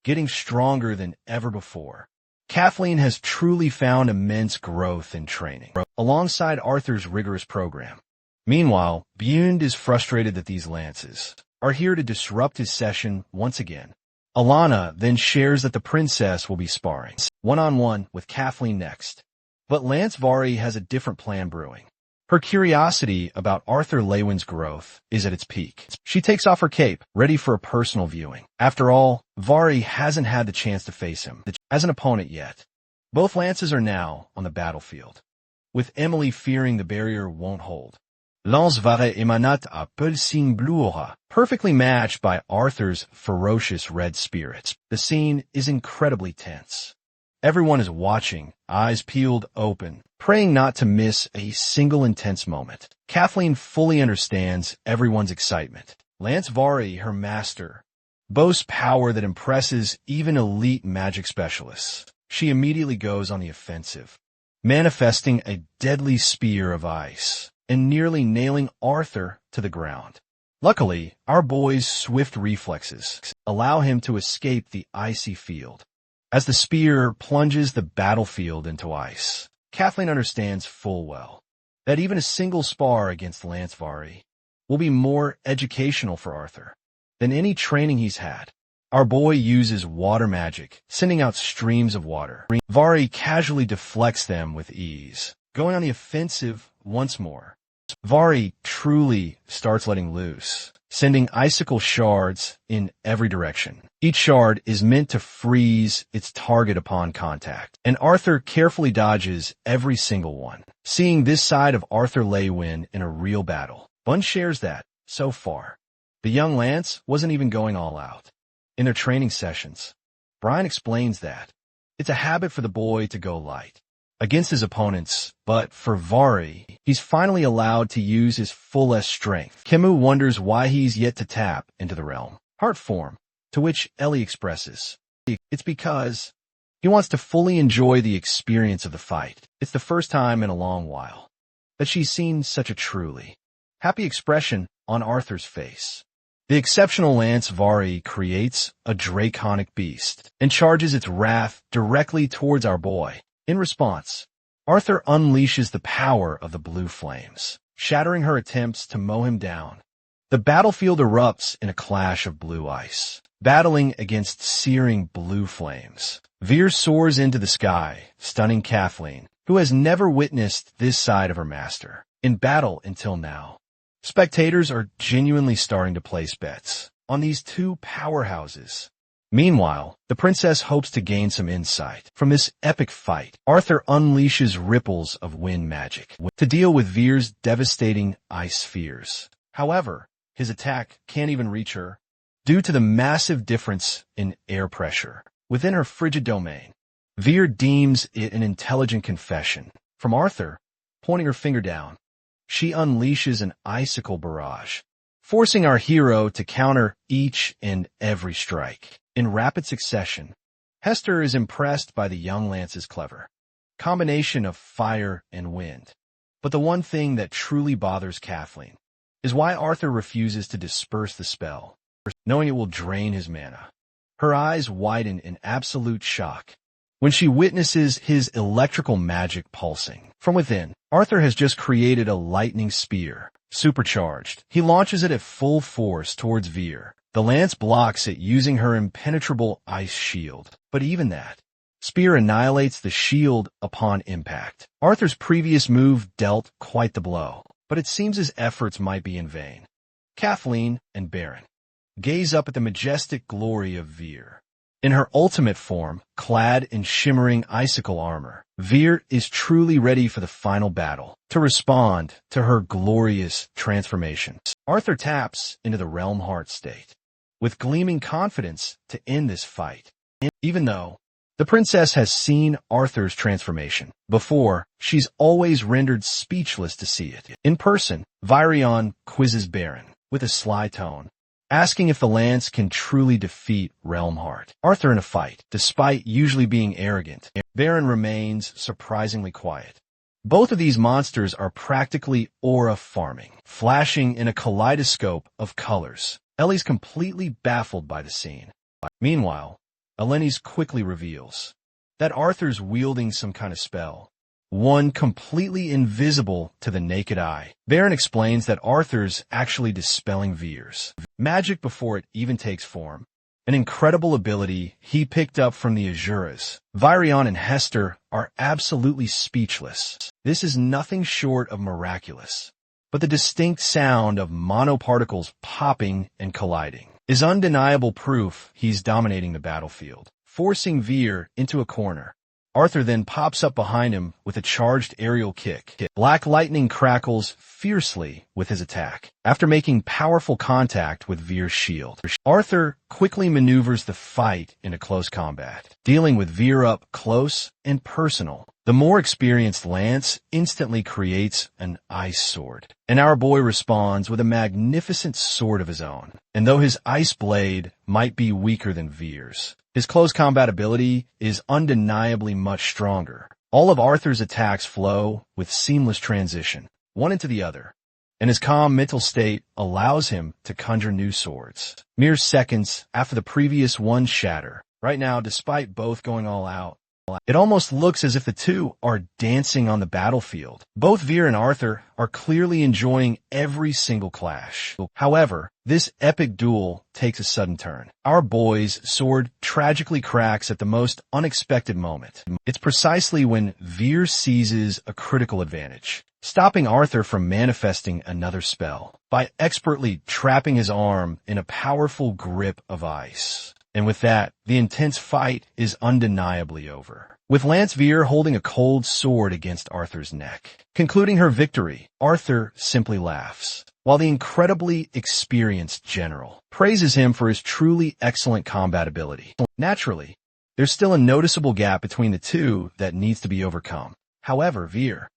Speaker 1: getting stronger than ever before. Kathleen has truly found immense growth in training, alongside Arthur's rigorous program. Meanwhile, Bund is frustrated that these lances are here to disrupt his session once again. Alana then shares that the princess will be sparring one-on-one with Kathleen next. But Lance Vari has a different plan brewing. Her curiosity about Arthur Lewin's growth is at its peak. She takes off her cape, ready for a personal viewing. After all, Vari hasn't had the chance to face him as an opponent yet. Both lances are now on the battlefield, with Emily fearing the barrier won't hold. Lance Vari émanate à Pulsing Blue Aura, perfectly matched by Arthur's ferocious red spirits. The scene is incredibly tense. Everyone is watching, eyes peeled open, praying not to miss a single intense moment. Kathleen fully understands everyone's excitement. Lance Vari, her master, boasts power that impresses even elite magic specialists. She immediately goes on the offensive, manifesting a deadly spear of ice and nearly nailing Arthur to the ground. Luckily, our boy's swift reflexes allow him to escape the icy field. As the spear plunges the battlefield into ice, Kathleen understands full well that even a single spar against Lance Vari will be more educational for Arthur than any training he's had. Our boy uses water magic, sending out streams of water. Vari casually deflects them with ease, going on the offensive once more. Vari truly starts letting loose, sending icicle shards in every direction. Each shard is meant to freeze its target upon contact, and Arthur carefully dodges every single one. Seeing this side of Arthur Lewin in a real battle, Bun shares that, so far, the young Lance wasn't even going all out. In their training sessions, Brian explains that it's a habit for the boy to go light against his opponents, but for Vari, he's finally allowed to use his full strength. Kemu wonders why he's yet to tap into the realm heart form, to which Ellie expresses, it's because he wants to fully enjoy the experience of the fight. It's the first time in a long while that she's seen such a truly happy expression on Arthur's face. The exceptional Lance Vari creates a draconic beast and charges its wrath directly towards our boy. In response, Arthur unleashes the power of the blue flames, shattering her attempts to mow him down. The battlefield erupts in a clash of blue ice, battling against searing blue flames. Veer soars into the sky, stunning Kathleen, who has never witnessed this side of her master in battle until now. Spectators are genuinely starting to place bets on these two powerhouses. Meanwhile, the princess hopes to gain some insight from this epic fight. Arthur unleashes ripples of wind magic to deal with Veer's devastating ice spheres. However, his attack can't even reach her due to the massive difference in air pressure within her frigid domain. Veer deems it an intelligent confession from Arthur, pointing her finger down. She unleashes an icicle barrage, forcing our hero to counter each and every strike in rapid succession. Hester is impressed by the young Lance's clever combination of fire and wind. But the one thing that truly bothers Kathleen is why Arthur refuses to disperse the spell, knowing it will drain his mana. Her eyes widen in absolute shock when she witnesses his electrical magic pulsing from within. Arthur has just created a lightning spear, supercharged. He launches it at full force towards Veer. The lance blocks it using her impenetrable ice shield. But even that spear annihilates the shield upon impact. Arthur's previous move dealt quite the blow, but it seems his efforts might be in vain. Kathleen and Baron gaze up at the majestic glory of Veer, In her ultimate form, clad in shimmering icicle armor, Veer is truly ready for the final battle to respond to her glorious transformation. Arthur taps into the realm heart state with gleaming confidence to end this fight. Even though the princess has seen Arthur's transformation before, she's always rendered speechless to see it. In person, Virion quizzes Baron with a sly tone, asking if the lance can truly defeat Realm Heart. Arthur in a fight, despite usually being arrogant, Baron remains surprisingly quiet. Both of these monsters are practically aura farming, flashing in a kaleidoscope of colors. Ellie's completely baffled by the scene. Meanwhile, Eleni's quickly reveals that Arthur's wielding some kind of spell, one completely invisible to the naked eye. Baron explains that Arthur's actually dispelling Veer's magic before it even takes form, an incredible ability he picked up from the Asuras. Virion and Hester are absolutely speechless. This is nothing short of miraculous, but the distinct sound of monoparticles popping and colliding is undeniable proof he's dominating the battlefield, forcing Veer into a corner. Arthur then pops up behind him with a charged aerial kick. Black lightning crackles fiercely with his attack. After making powerful contact with Veer's shield, Arthur quickly maneuvers the fight into close combat, dealing with Veer up close and personal. The more experienced Lance instantly creates an ice sword, and our boy responds with a magnificent sword of his own. And though his ice blade might be weaker than Veer's, his close combat ability is undeniably much stronger. All of Arthur's attacks flow with seamless transition, one into the other, and his calm mental state allows him to conjure new swords mere seconds after the previous ones shatter. Right now, despite both going all out, it almost looks as if the two are dancing on the battlefield. Both Veer and Arthur are clearly enjoying every single clash. However, this epic duel takes a sudden turn. Our boy's sword tragically cracks at the most unexpected moment. It's precisely when Veer seizes a critical advantage, stopping Arthur from manifesting another spell by expertly trapping his arm in a powerful grip of ice. And with that, the intense fight is undeniably over, with Lance Veer holding a cold sword against Arthur's neck. Concluding her victory, Arthur simply laughs, while the incredibly experienced general praises him for his truly excellent combat ability. Naturally, there's still a noticeable gap between the two that needs to be overcome. However, Veer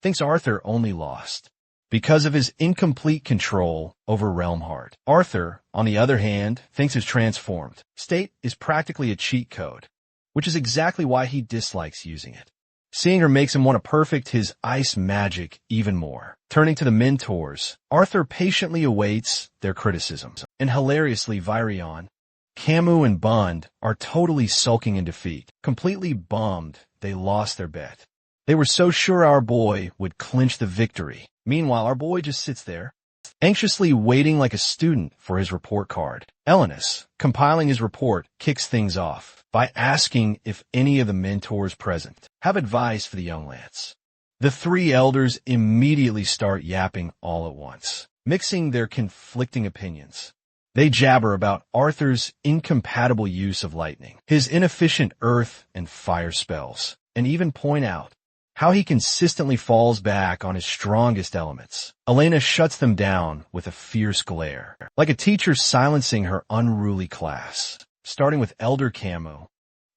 Speaker 1: thinks Arthur only lost because of his incomplete control over Realm Heart. Arthur, on the other hand, thinks his transformed state is practically a cheat code, which is exactly why he dislikes using it. Seeing her makes him want to perfect his ice magic even more. Turning to the mentors, Arthur patiently awaits their criticisms. And hilariously, Virion, Camus, and Bund are totally sulking in defeat, completely bummed they lost their bet. They were so sure our boy would clinch the victory. Meanwhile, our boy just sits there, anxiously waiting like a student for his report card. Elenus, compiling his report, kicks things off by asking if any of the mentors present have advice for the young Lance. The three elders immediately start yapping all at once, mixing their conflicting opinions. They jabber about Arthur's incompatible use of lightning, his inefficient earth and fire spells, and even point out how he consistently falls back on his strongest elements. Elena shuts them down with a fierce glare, like a teacher silencing her unruly class. Starting with Elder Camus,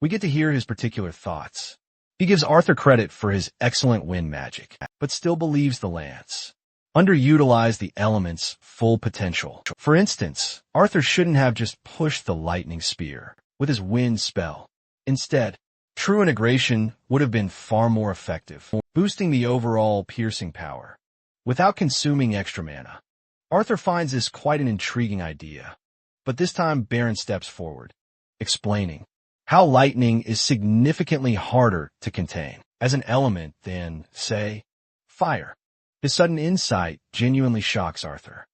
Speaker 1: we get to hear his particular thoughts. He gives Arthur credit for his excellent wind magic, but still believes the Lance underutilized the element's full potential. For instance, Arthur shouldn't have just pushed the lightning spear with his wind spell. Instead, true integration would have been far more effective, boosting the overall piercing power without consuming extra mana. Arthur finds this quite an intriguing idea, but this time Baron steps forward, explaining how lightning is significantly harder to contain as an element than, say, fire. His sudden insight genuinely shocks Arthur.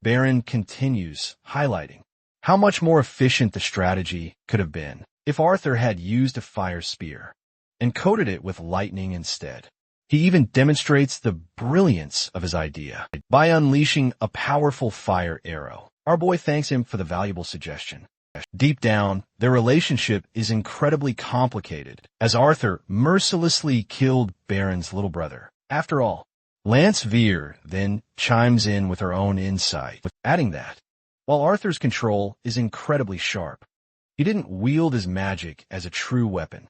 Speaker 1: Baron continues, highlighting how much more efficient the strategy could have been if Arthur had used a fire spear and coated it with lightning instead. He even demonstrates the brilliance of his idea by unleashing a powerful fire arrow. Our boy thanks him for the valuable suggestion, Deep down, their relationship is incredibly complicated, as Arthur mercilessly killed Baron's little brother. After all, Lance Veer then chimes in with her own insight, adding that, while Arthur's control is incredibly sharp, he didn't wield his magic as a true weapon,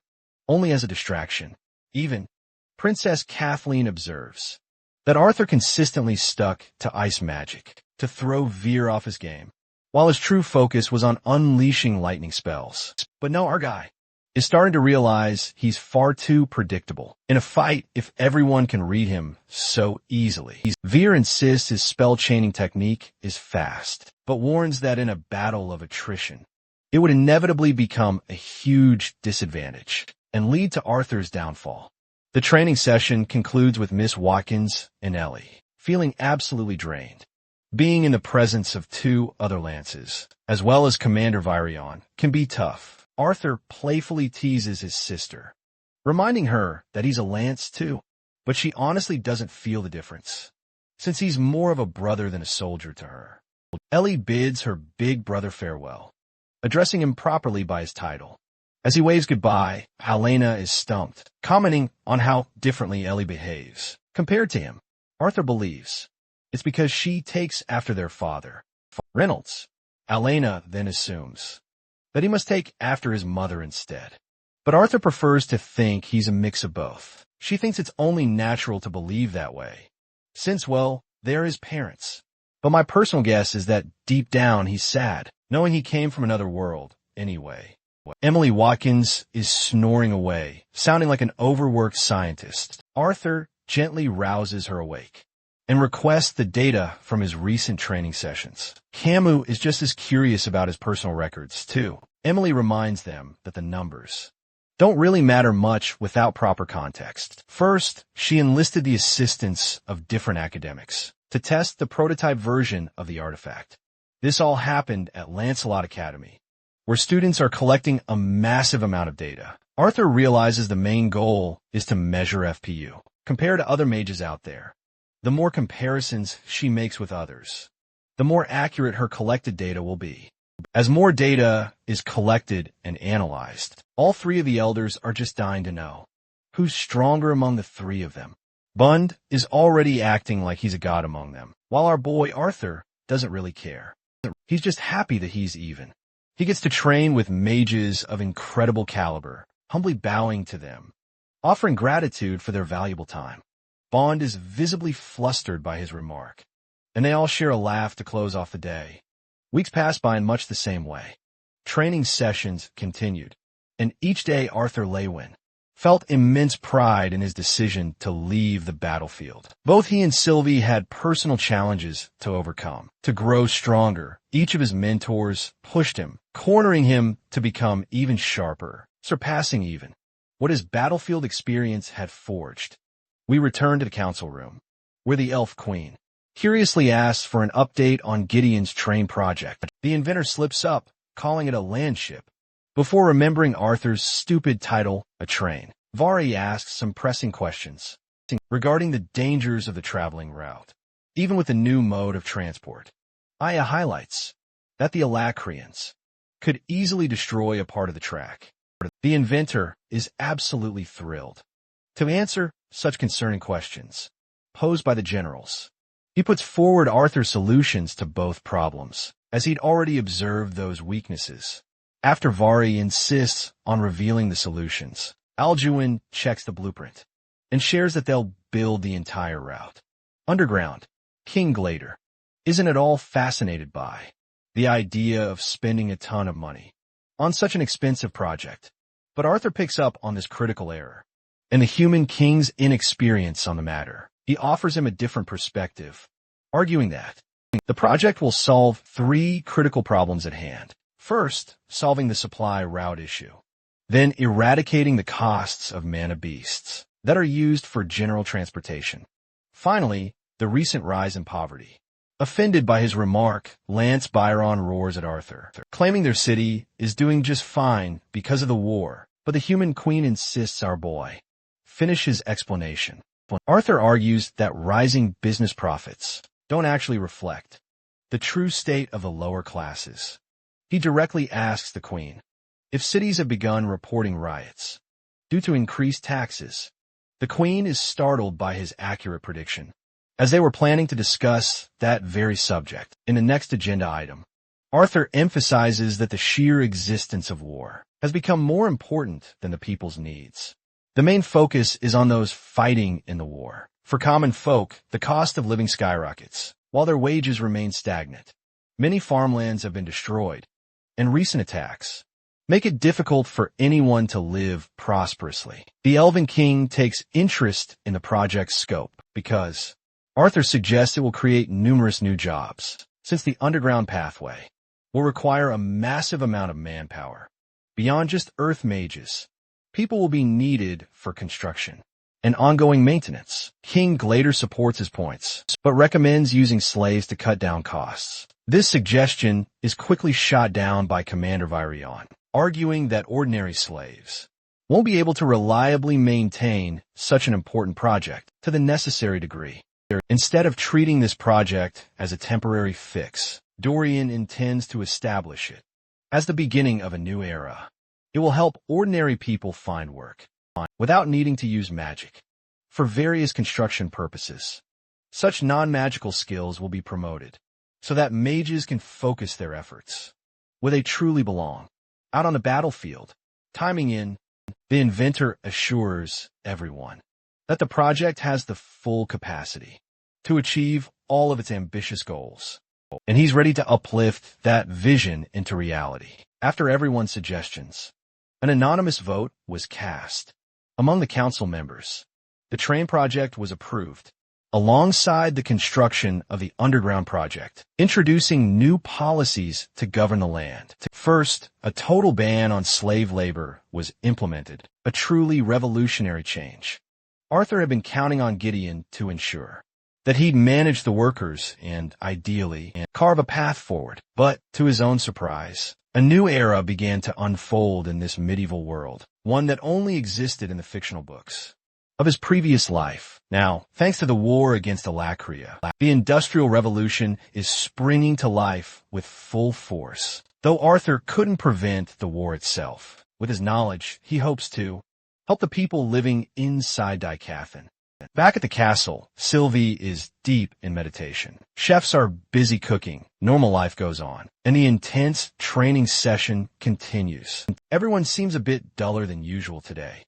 Speaker 1: only as a distraction. Even Princess Kathleen observes that Arthur consistently stuck to ice magic to throw Veer off his game, while his true focus was on unleashing lightning spells. But no, our guy is starting to realize he's far too predictable. In a fight, if everyone can read him so easily, Veer insists his spell-chaining technique is fast, but warns that in a battle of attrition, it would inevitably become a huge disadvantage and lead to Arthur's downfall. The training session concludes with Miss Watkins and Ellie feeling absolutely drained. Being in the presence of two other Lances, as well as Commander Virion, can be tough. Arthur playfully teases his sister, reminding her that he's a Lance too, but she honestly doesn't feel the difference, since he's more of a brother than a soldier to her. Ellie bids her big brother farewell, addressing him properly by his title. As he waves goodbye, Helena is stumped, commenting on how differently Ellie behaves compared to him. Arthur believes it's because she takes after their father, Reynolds. Helena then assumes that he must take after his mother instead. But Arthur prefers to think he's a mix of both. She thinks it's only natural to believe that way, since, well, they're his parents. But my personal guess is that deep down he's sad, knowing he came from another world anyway. Emily Watkins is snoring away, sounding like an overworked scientist. Arthur gently rouses her awake and requests the data from his recent training sessions. Camus is just as curious about his personal records, too. Emily reminds them that the numbers don't really matter much without proper context. First, she enlisted the assistance of different academics to test the prototype version of the artifact. This all happened at Lancelot Academy, where students are collecting a massive amount of data. Arthur realizes the main goal is to measure FPU. Compared to other mages out there, the more comparisons she makes with others, the more accurate her collected data will be. As more data is collected and analyzed, all three of the elders are just dying to know who's stronger among the three of them. Bund is already acting like he's a god among them, while our boy Arthur doesn't really care. He's just happy that he's even. He gets to train with mages of incredible caliber, humbly bowing to them, offering gratitude for their valuable time. Bond is visibly flustered by his remark, and they all share a laugh to close off the day. Weeks pass by in much the same way. Training sessions continued, and each day Arthur Lewin felt immense pride in his decision to leave the battlefield. Both he and Sylvie had personal challenges to overcome. To grow stronger, each of his mentors pushed him, cornering him to become even sharper, surpassing even what his battlefield experience had forged. We returned to the council room, where the Elf Queen curiously asks for an update on Gideon's train project. The inventor slips up, calling it a land ship, before remembering Arthur's stupid title, a train. Vari asks some pressing questions regarding the dangers of the traveling route, even with the new mode of transport. Aya highlights that the Alacrians could easily destroy a part of the track. The inventor is absolutely thrilled to answer such concerning questions posed by the generals. He puts forward Arthur's solutions to both problems, as he'd already observed those weaknesses. After Vari insists on revealing the solutions, Alduin checks the blueprint and shares that they'll build the entire route. Underground, King Glader isn't at all fascinated by the idea of spending a ton of money on such an expensive project, but Arthur picks up on this critical error and the human king's inexperience on the matter. He offers him a different perspective, arguing that the project will solve three critical problems at hand. First, solving the supply route issue. Then, eradicating the costs of mana beasts that are used for general transportation. Finally, the recent rise in poverty. Offended by his remark, Lance Byron roars at Arthur, claiming their city is doing just fine because of the war, but the human queen insists our boy finish his explanation. Arthur argues that rising business profits don't actually reflect the true state of the lower classes. He directly asks the queen if cities have begun reporting riots due to increased taxes. The queen is startled by his accurate prediction, as they were planning to discuss that very subject in the next agenda item. Arthur emphasizes that the sheer existence of war has become more important than the people's needs. The main focus is on those fighting in the war. For common folk, the cost of living skyrockets, while their wages remain stagnant. Many farmlands have been destroyed, and recent attacks make it difficult for anyone to live prosperously. The Elven King takes interest in the project's scope because Arthur suggests it will create numerous new jobs, since the underground pathway will require a massive amount of manpower. Beyond just earth mages, people will be needed for construction and ongoing maintenance. King Glader supports his points, but recommends using slaves to cut down costs. This suggestion is quickly shot down by Commander Virion, arguing that ordinary slaves won't be able to reliably maintain such an important project to the necessary degree. Instead of treating this project as a temporary fix, Dorian intends to establish it as the beginning of a new era. It will help ordinary people find work without needing to use magic for various construction purposes. Such non-magical skills will be promoted so that mages can focus their efforts where they truly belong, out on the battlefield. Timing in, the inventor assures everyone that the project has the full capacity to achieve all of its ambitious goals, and he's ready to uplift that vision into reality. After everyone's suggestions, an anonymous vote was cast among the council members. The train project was approved, alongside the construction of the underground project, introducing new policies to govern the land. First, a total ban on slave labor was implemented, a truly revolutionary change. Arthur had been counting on Gideon to ensure that he'd manage the workers and, ideally, carve a path forward. But, to his own surprise, a new era began to unfold in this medieval world, one that only existed in the fictional books of his previous life. Now, thanks to the war against Alacria, the Industrial Revolution is springing to life with full force. Though Arthur couldn't prevent the war itself, with his knowledge, he hopes to help the people living inside Dicathan. Back at the castle, Sylvie is deep in meditation. Chefs are busy cooking, normal life goes on, and the intense training session continues. Everyone seems a bit duller than usual today.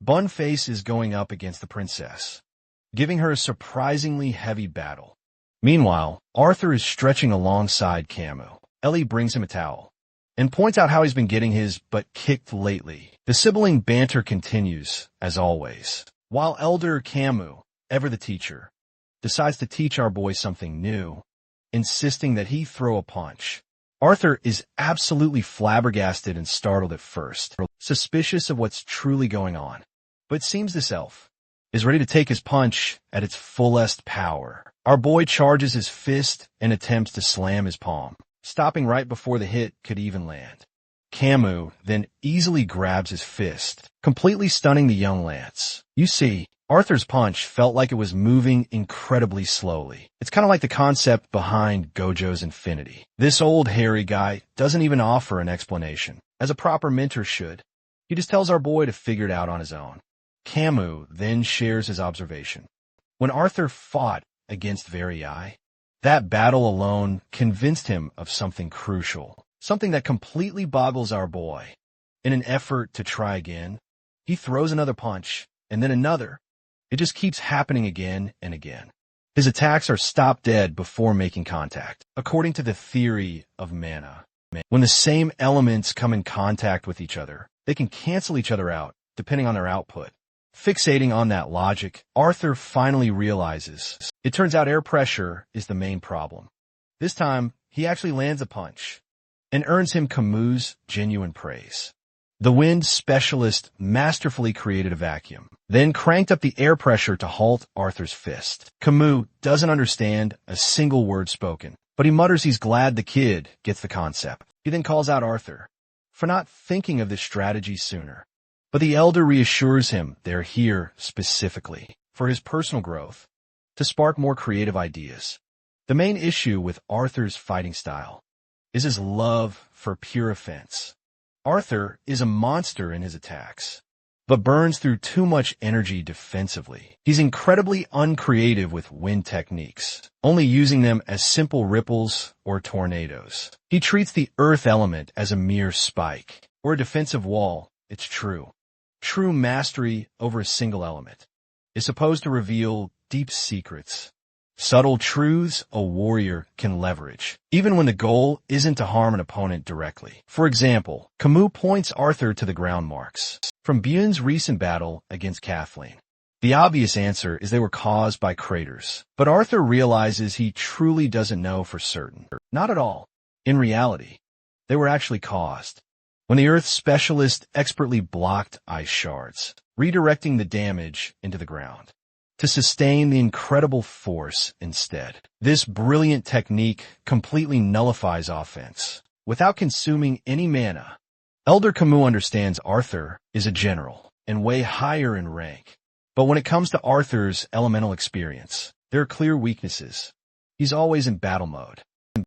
Speaker 1: Bunface is going up against the princess, giving her a surprisingly heavy battle. Meanwhile, Arthur is stretching alongside Camus. Ellie brings him a towel and points out how he's been getting his butt kicked lately. The sibling banter continues, as always, while Elder Camus, ever the teacher, decides to teach our boy something new, insisting that he throw a punch. Arthur is absolutely flabbergasted and startled at first, suspicious of what's truly going on. But it seems this elf is ready to take his punch at its fullest power. Our boy charges his fist and attempts to slam his palm, stopping right before the hit could even land. Camus then easily grabs his fist, completely stunning the young lance. You see, Arthur's punch felt like it was moving incredibly slowly. It's kind of like the concept behind Gojo's Infinity. This old hairy guy doesn't even offer an explanation, as a proper mentor should. He just tells our boy to figure it out on his own. Camus then shares his observation. When Arthur fought against Verii, that battle alone convinced him of something crucial, something that completely boggles our boy. In an effort to try again, he throws another punch, and then another. It just keeps happening again and again. His attacks are stopped dead before making contact, according to the theory of mana. When the same elements come in contact with each other, they can cancel each other out, depending on their output. Fixating on that logic, Arthur finally realizes it turns out air pressure is the main problem. This time, he actually lands a punch and earns him Camus' genuine praise. The wind specialist masterfully created a vacuum, then cranked up the air pressure to halt Arthur's fist. Camus doesn't understand a single word spoken, but he mutters he's glad the kid gets the concept. He then calls out Arthur for not thinking of this strategy sooner. But the elder reassures him they're here specifically for his personal growth, to spark more creative ideas. The main issue with Arthur's fighting style is his love for pure offense. Arthur is a monster in his attacks, but burns through too much energy defensively. He's incredibly uncreative with wind techniques, only using them as simple ripples or tornadoes. He treats the earth element as a mere spike, or a defensive wall. It's true. True mastery over a single element is supposed to reveal deep secrets, subtle truths a warrior can leverage, even when the goal isn't to harm an opponent directly. For example, Camus points Arthur to the ground marks from Bjorn's recent battle against Kathleen. The obvious answer is they were caused by craters, but Arthur realizes he truly doesn't know for certain. Not at all. In reality, they were actually caused when the Earth specialist expertly blocked ice shards, redirecting the damage into the ground to sustain the incredible force instead. This brilliant technique completely nullifies offense without consuming any mana. Elder Camus understands Arthur is a general and way higher in rank. But when it comes to Arthur's elemental experience, there are clear weaknesses. He's always in battle mode,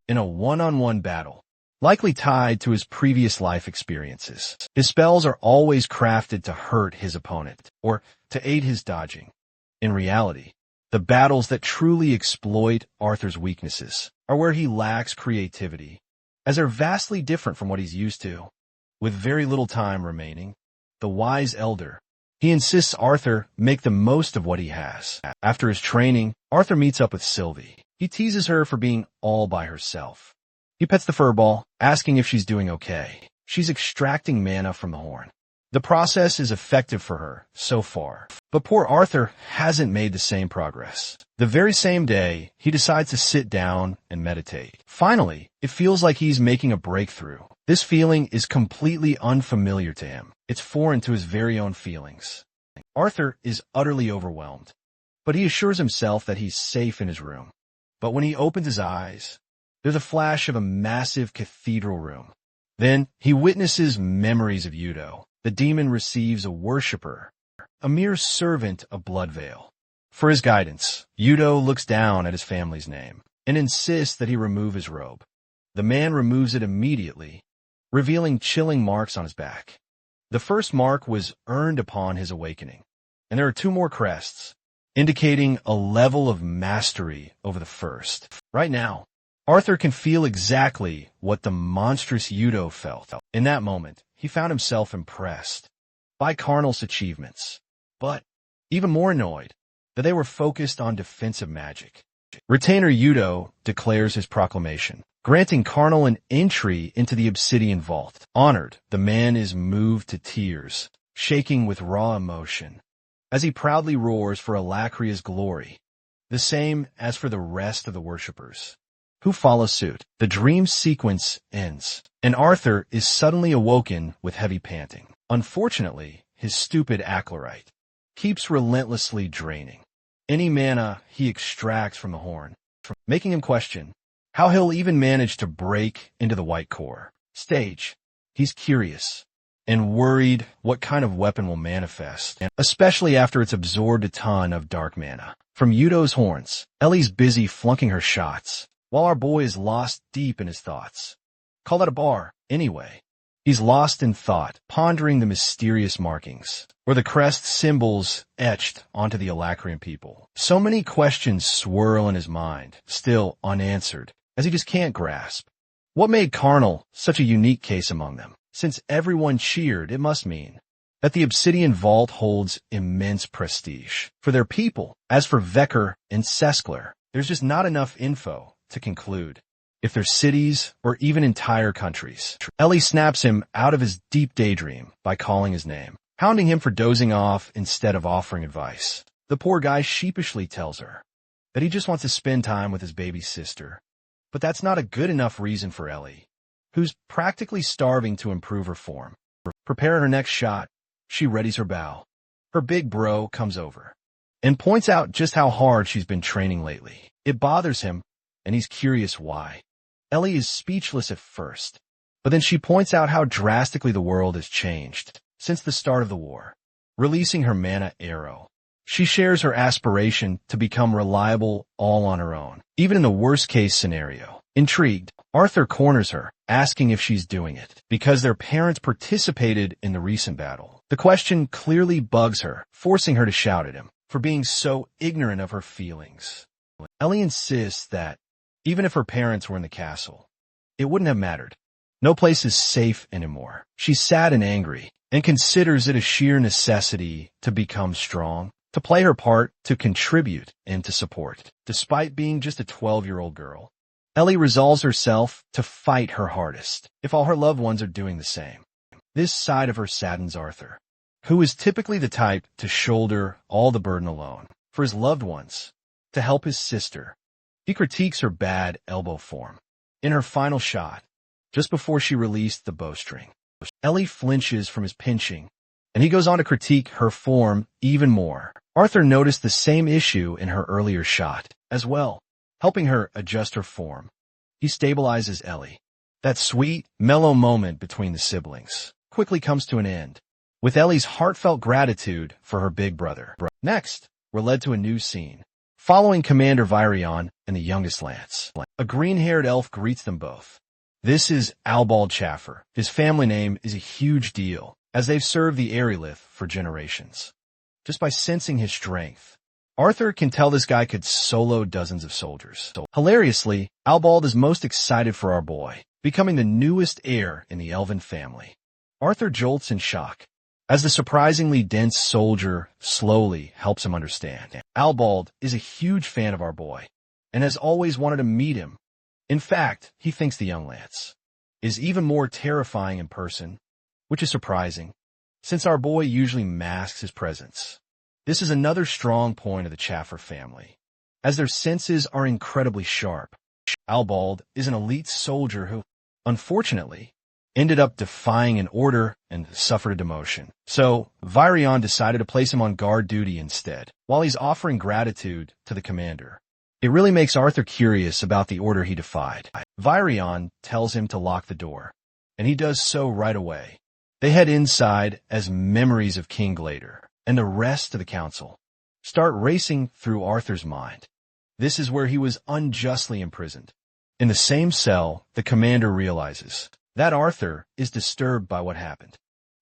Speaker 1: in a one-on-one battle, likely tied to his previous life experiences. His spells are always crafted to hurt his opponent or to aid his dodging. In reality, the battles that truly exploit Arthur's weaknesses are where he lacks creativity, as they're vastly different from what he's used to. With very little time remaining, the wise elder, he insists Arthur make the most of what he has. After his training, Arthur meets up with Sylvie. He teases her for being all by herself. He pets the furball, asking if she's doing okay. She's extracting mana from the horn. The process is effective for her, so far. But poor Arthur hasn't made the same progress. The very same day, he decides to sit down and meditate. Finally, it feels like he's making a breakthrough. This feeling is completely unfamiliar to him. It's foreign to his very own feelings. Arthur is utterly overwhelmed, but he assures himself that he's safe in his room. But when he opens his eyes, there's a flash of a massive cathedral room. Then he witnesses memories of Yudo. The demon receives a worshipper, a mere servant of Bloodveil. For his guidance, Yudo looks down at his family's name and insists that he remove his robe. The man removes it immediately, revealing chilling marks on his back. The first mark was earned upon his awakening, and there are two more crests, indicating a level of mastery over the first. Right now, Arthur can feel exactly what the monstrous Yudo felt. In that moment, he found himself impressed by Karnal's achievements, but even more annoyed that they were focused on defensive magic. Retainer Yudo declares his proclamation, granting Karnal an entry into the Obsidian Vault. Honored, the man is moved to tears, shaking with raw emotion, as he proudly roars for Alacria's glory, the same as for the rest of the worshippers, who follow suit. The dream sequence ends, and Arthur is suddenly awoken with heavy panting. Unfortunately, his stupid acolyte keeps relentlessly draining any mana he extracts from the horn, making him question how he'll even manage to break into the White Core stage. He's curious and worried what kind of weapon will manifest, especially after it's absorbed a ton of dark mana from Yudo's horns. Ellie's busy flunking her shots, while our boy is lost deep in his thoughts. Call that a bar, anyway. He's lost in thought, pondering the mysterious markings, or the crest symbols etched onto the Alacrian people. So many questions swirl in his mind, still unanswered, as he just can't grasp. What made Karnal such a unique case among them? Since everyone cheered, it must mean that the Obsidian Vault holds immense prestige for their people. As for Vecker and Seskler, there's just not enough info to conclude if they're cities or even entire countries. Ellie snaps him out of his deep daydream by calling his name, hounding him for dozing off instead of offering advice. The poor guy sheepishly tells her that he just wants to spend time with his baby sister. But that's not a good enough reason for Ellie, who's practically starving to improve her form. Preparing her next shot, she readies her bow. Her big bro comes over and points out just how hard she's been training lately. It bothers him, and he's curious why. Ellie is speechless at first, but then she points out how drastically the world has changed since the start of the war, releasing her mana arrow. She shares her aspiration to become reliable all on her own, even in the worst-case scenario. Intrigued, Arthur corners her, asking if she's doing it because their parents participated in the recent battle. The question clearly bugs her, forcing her to shout at him for being so ignorant of her feelings. Ellie insists that even if her parents were in the castle, it wouldn't have mattered. No place is safe anymore. She's sad and angry and considers it a sheer necessity to become strong, to play her part, to contribute, and to support. Despite being just a 12-year-old girl, Ellie resolves herself to fight her hardest if all her loved ones are doing the same. This side of her saddens Arthur, who is typically the type to shoulder all the burden alone for his loved ones. To help his sister, he critiques her bad elbow form. In her final shot, just before she released the bowstring, Ellie flinches from his pinching, and he goes on to critique her form even more. Arthur noticed the same issue in her earlier shot as well, helping her adjust her form. He stabilizes Ellie. That sweet, mellow moment between the siblings quickly comes to an end, with Ellie's heartfelt gratitude for her big brother. Next, we're led to a new scene, following Commander Virion and the youngest Lance. A green-haired elf greets them both. This is Albald Chaffer. His family name is a huge deal, as they've served the Aerolith for generations. Just by sensing his strength, Arthur can tell this guy could solo dozens of soldiers. Hilariously, Albald is most excited for our boy, becoming the newest heir in the elven family. Arthur jolts in shock, as the surprisingly dense soldier slowly helps him understand. Albald is a huge fan of our boy, and has always wanted to meet him. In fact, he thinks the young Lance is even more terrifying in person, which is surprising, since our boy usually masks his presence. This is another strong point of the Chaffer family, as their senses are incredibly sharp. Albald is an elite soldier who, unfortunately, ended up defying an order and suffered a demotion. So, Virion decided to place him on guard duty instead, while he's offering gratitude to the commander. It really makes Arthur curious about the order he defied. Virion tells him to lock the door, and he does so right away. They head inside as memories of King Glader and the rest of the council start racing through Arthur's mind. This is where he was unjustly imprisoned. In the same cell, the commander realizes that Arthur is disturbed by what happened.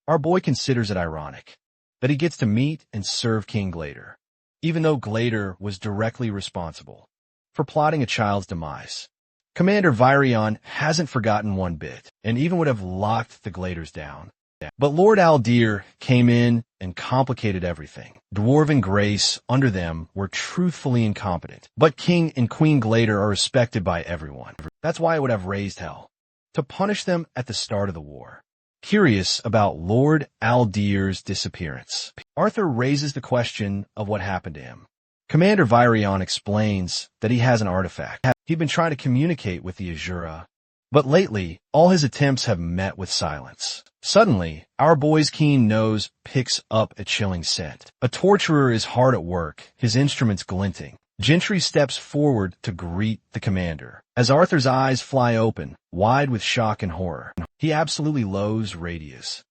Speaker 1: Our boy considers it ironic that he gets to meet and serve King Glader, even though Glader was directly responsible for plotting a child's demise. Commander Virion hasn't forgotten one bit, and even would have locked the Gladers down. But Lord Aldir came in and complicated everything. Dwarven Grace under them were truthfully incompetent, but King and Queen Glader are respected by everyone. That's why it would have raised hell to punish them at the start of the war. Curious about Lord Aldir's disappearance, Arthur raises the question of what happened to him. Commander Virion explains that he has an artifact. He'd been trying to communicate with the Asura, but lately, all his attempts have met with silence. Suddenly, our boy's keen nose picks up a chilling scent. A torturer is hard at work, his instruments glinting. Gentry steps forward to greet the commander, as Arthur's eyes fly open, wide with shock and horror. He absolutely loathes Radius,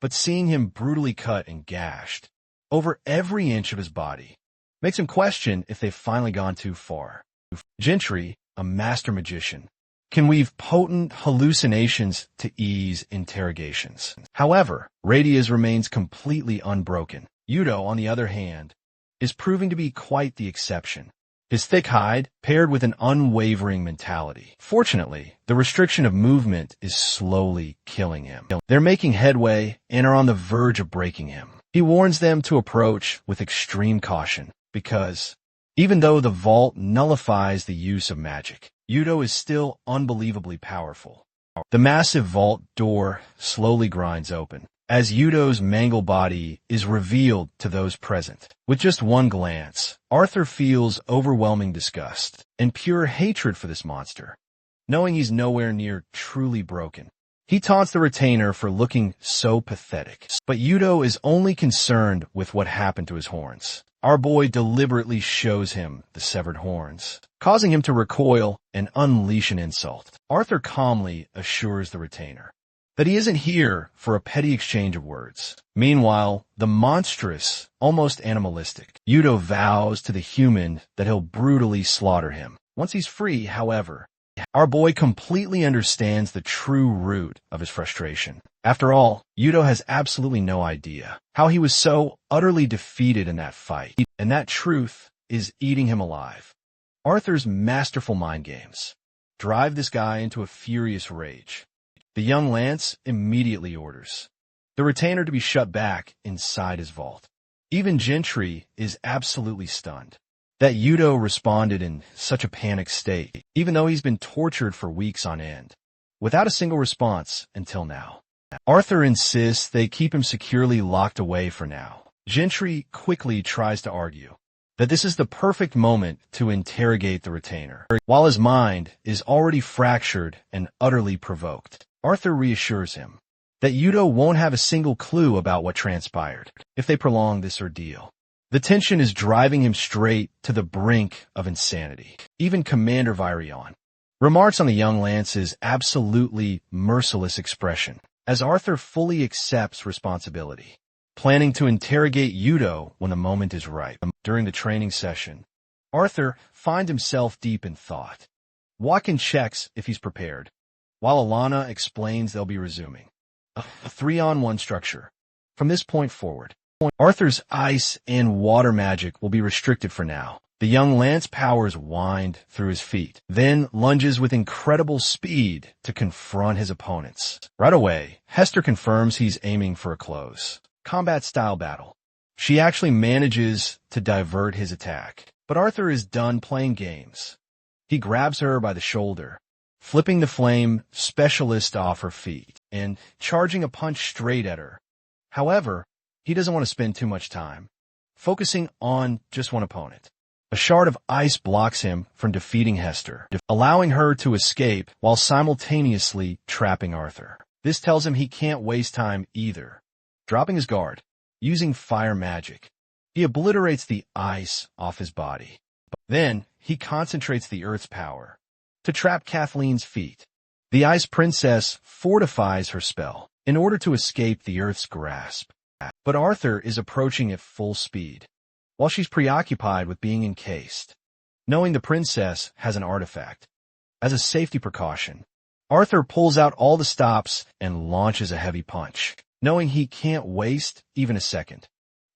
Speaker 1: but seeing him brutally cut and gashed over every inch of his body makes him question if they've finally gone too far. Gentry, a master magician, can weave potent hallucinations to ease interrogations. However, Radius remains completely unbroken. Yudo, on the other hand, is proving to be quite the exception. His thick hide, paired with an unwavering mentality. Fortunately, the restriction of movement is slowly killing him. They're making headway and are on the verge of breaking him. He warns them to approach with extreme caution, because even though the vault nullifies the use of magic, Yudo is still unbelievably powerful. The massive vault door slowly grinds open, as Yudo's mangled body is revealed to those present. With just one glance, Arthur feels overwhelming disgust and pure hatred for this monster, knowing he's nowhere near truly broken. He taunts the retainer for looking so pathetic, but Yudo is only concerned with what happened to his horns. Our boy deliberately shows him the severed horns, causing him to recoil and unleash an insult. Arthur calmly assures the retainer that he isn't here for a petty exchange of words. Meanwhile, the monstrous, almost animalistic, Yudo vows to the human that he'll brutally slaughter him. Once he's free, however, Our boy completely understands the true root of his frustration. After all, Yudo has absolutely no idea how he was so utterly defeated in that fight, and that truth is eating him alive. Arthur's masterful mind games drive this guy into a furious rage. The young Lance immediately orders the retainer to be shut back inside his vault. Even Gentry is absolutely stunned that Yudo responded in such a panicked state, even though he's been tortured for weeks on end, without a single response until now. Arthur insists they keep him securely locked away for now. Gentry quickly tries to argue that this is the perfect moment to interrogate the retainer, while his mind is already fractured and utterly provoked. Arthur reassures him that Yudo won't have a single clue about what transpired if they prolong this ordeal. The tension is driving him straight to the brink of insanity. Even Commander Virion remarks on the young Lance's absolutely merciless expression as Arthur fully accepts responsibility, planning to interrogate Yudo when the moment is ripe. During the training session, Arthur finds himself deep in thought. Watkin checks if he's prepared, while Alana explains they'll be resuming a 3-on-1 structure. From this point forward, Arthur's ice and water magic will be restricted for now. The young Lance powers wind through his feet, then lunges with incredible speed to confront his opponents. Right away, Hester confirms he's aiming for a close combat-style battle. She actually manages to divert his attack, but Arthur is done playing games. He grabs her by the shoulder, flipping the flame specialist off her feet and charging a punch straight at her. However, he doesn't want to spend too much time focusing on just one opponent. A shard of ice blocks him from defeating Hester, allowing her to escape while simultaneously trapping Arthur. This tells him he can't waste time either. Dropping his guard, using fire magic, he obliterates the ice off his body. Then he concentrates the earth's power to trap Kathleen's feet. The Ice Princess fortifies her spell in order to escape the earth's grasp. But Arthur is approaching at full speed, while she's preoccupied with being encased. Knowing the princess has an artifact, as a safety precaution, Arthur pulls out all the stops and launches a heavy punch, knowing he can't waste even a second,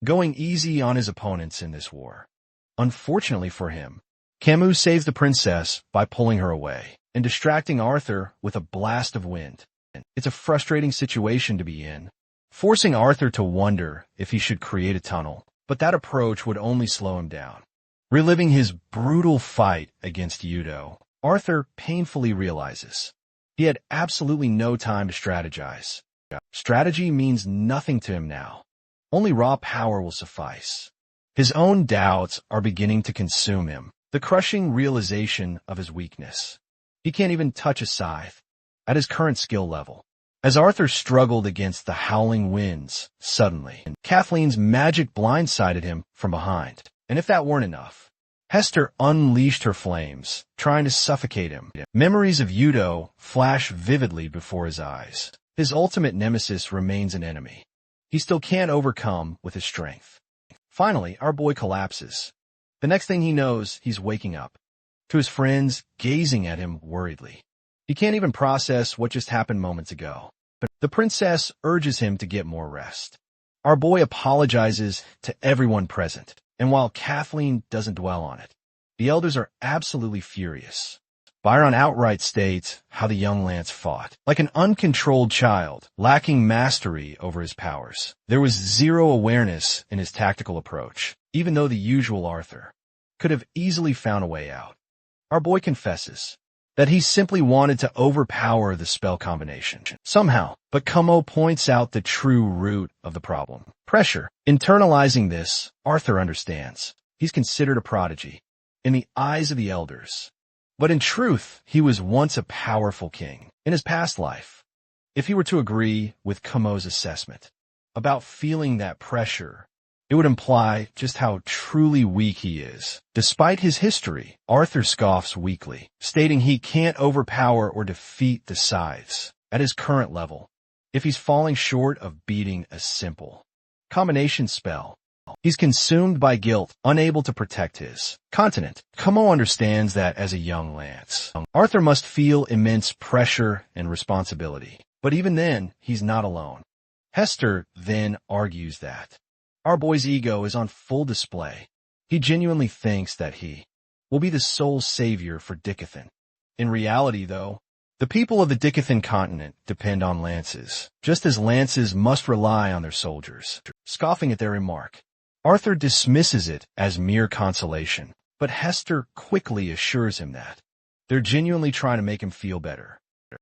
Speaker 1: going easy on his opponents in this war. Unfortunately for him, Camus saves the princess by pulling her away and distracting Arthur with a blast of wind. It's a frustrating situation to be in, forcing Arthur to wonder if he should create a tunnel, but that approach would only slow him down. Reliving his brutal fight against Yudo, Arthur painfully realizes he had absolutely no time to strategize. Strategy means nothing to him now. Only raw power will suffice. His own doubts are beginning to consume him, the crushing realization of his weakness. He can't even touch a scythe at his current skill level. As Arthur struggled against the howling winds, suddenly, Kathleen's magic blindsided him from behind. And if that weren't enough, Hester unleashed her flames, trying to suffocate him. Memories of Yudo flash vividly before his eyes. His ultimate nemesis remains an enemy he still can't overcome with his strength. Finally, our boy collapses. The next thing he knows, he's waking up to his friends gazing at him worriedly. He can't even process what just happened moments ago, but the princess urges him to get more rest. Our boy apologizes to everyone present, and while Kathleen doesn't dwell on it, the elders are absolutely furious. Byron outright states how the young Lance fought like an uncontrolled child, lacking mastery over his powers. There was zero awareness in his tactical approach, even though the usual Arthur could have easily found a way out. Our boy confesses that he simply wanted to overpower the spell combination somehow, but Kumo points out the true root of the problem: pressure. Internalizing this, Arthur understands he's considered a prodigy in the eyes of the elders. But in truth, he was once a powerful king in his past life. If he were to agree with Kumo's assessment about feeling that pressure, it would imply just how truly weak he is. Despite his history, Arthur scoffs weakly, stating he can't overpower or defeat the scythes at his current level if he's falling short of beating a simple combination spell. He's consumed by guilt, unable to protect his continent. Kamo understands that as a young Lance, Arthur must feel immense pressure and responsibility. But even then, he's not alone. Hester then argues that our boy's ego is on full display. He genuinely thinks that he will be the sole savior for Dickathan. In reality, though, the people of the Dickathan continent depend on lances, just as lances must rely on their soldiers. Scoffing at their remark, Arthur dismisses it as mere consolation, but Hester quickly assures him that they're genuinely trying to make him feel better.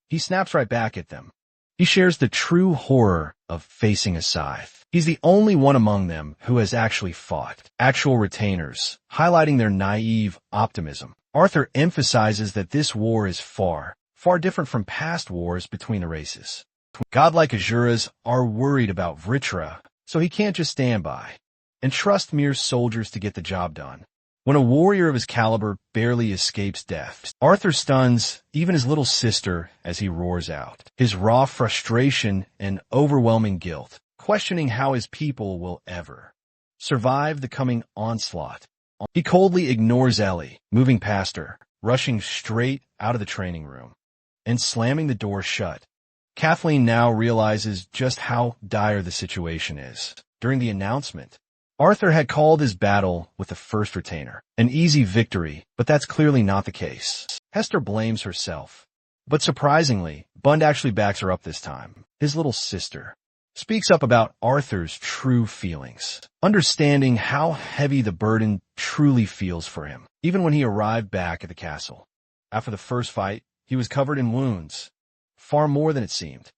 Speaker 1: He snaps right back at them. He shares the true horror of facing a scythe. He's the only one among them who has actually fought, actual retainers, highlighting their naive optimism. Arthur emphasizes that this war is far different from past wars between the races. Godlike Asuras are worried about Vritra, so he can't just stand by and trust mere soldiers to get the job done. When a warrior of his caliber barely escapes death, Arthur stuns even his little sister as he roars out his raw frustration and overwhelming guilt, questioning how his people will ever survive the coming onslaught. He coldly ignores Ellie, moving past her, rushing straight out of the training room, and slamming the door shut. Kathleen now realizes just how dire the situation is. During the announcement, Arthur had called his battle with the first retainer an easy victory, but that's clearly not the case. Hester blames herself, but surprisingly, Bund actually backs her up this time. His little sister speaks up about Arthur's true feelings, understanding how heavy the burden truly feels for him. Even when he arrived back at the castle, after the first fight, he was covered in wounds, far more than it seemed.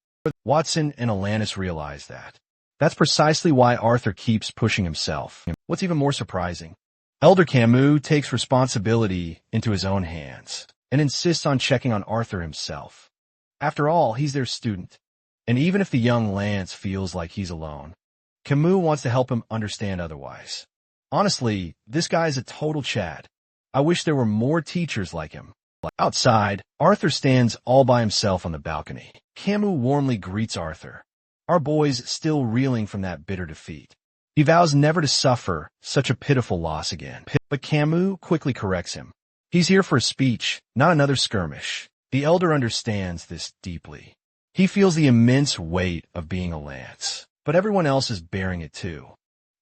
Speaker 1: Watson and Alanis realized that. That's precisely why Arthur keeps pushing himself. What's even more surprising, Elder Camus takes responsibility into his own hands and insists on checking on Arthur himself. After all, he's their student. And even if the young Lance feels like he's alone, Camus wants to help him understand otherwise. Honestly, this guy is a total Chad. I wish there were more teachers like him. Outside, Arthur stands all by himself on the balcony. Camus warmly greets Arthur. Our boy's still reeling from that bitter defeat. He vows never to suffer such a pitiful loss again. But Camus quickly corrects him. He's here for a speech, not another skirmish. The elder understands this deeply. He feels the immense weight of being a Lance, but everyone else is bearing it too.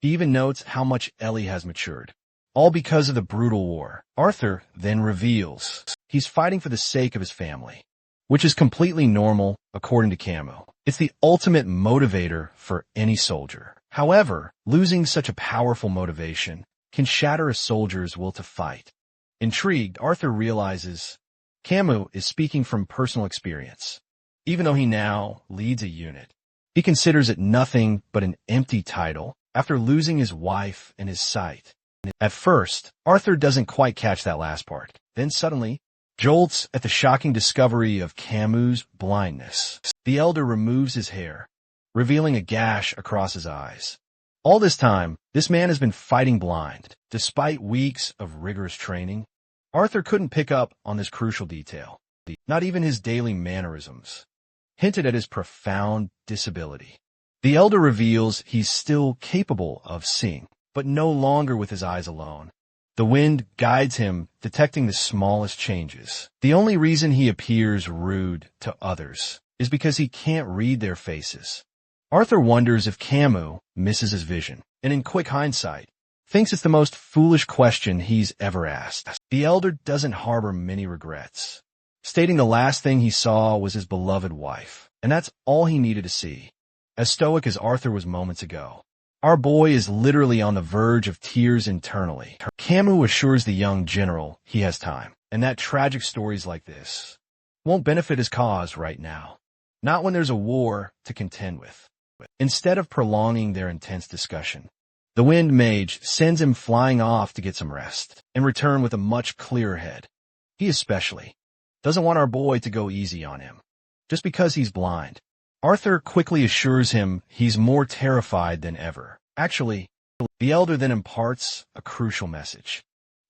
Speaker 1: He even notes how much Ellie has matured, all because of the brutal war. Arthur then reveals he's fighting for the sake of his family, which is completely normal according to Camus. It's the ultimate motivator for any soldier. However, losing such a powerful motivation can shatter a soldier's will to fight. Intrigued, Arthur realizes Camus is speaking from personal experience. Even though he now leads a unit, he considers it nothing but an empty title after losing his wife and his sight. At first, Arthur doesn't quite catch that last part. Then suddenly, jolts at the shocking discovery of Camus' blindness. The elder removes his hair, revealing a gash across his eyes. All this time, this man has been fighting blind. Despite weeks of rigorous training, Arthur couldn't pick up on this crucial detail. Not even his daily mannerisms hinted at his profound disability. The elder reveals he's still capable of seeing, but no longer with his eyes alone. The wind guides him, detecting the smallest changes. The only reason he appears rude to others is because he can't read their faces. Arthur wonders if Camus misses his vision, and in quick hindsight, thinks it's the most foolish question he's ever asked. The elder doesn't harbor many regrets, stating the last thing he saw was his beloved wife, and that's all he needed to see. As stoic as Arthur was moments ago, our boy is literally on the verge of tears internally. Camus assures the young general he has time, and that tragic stories like this won't benefit his cause right now. Not when there's a war to contend with. Instead of prolonging their intense discussion, the Wind Mage sends him flying off to get some rest and return with a much clearer head. He especially doesn't want our boy to go easy on him, just because he's blind. Arthur quickly assures him he's more terrified than ever. Actually, the elder then imparts a crucial message.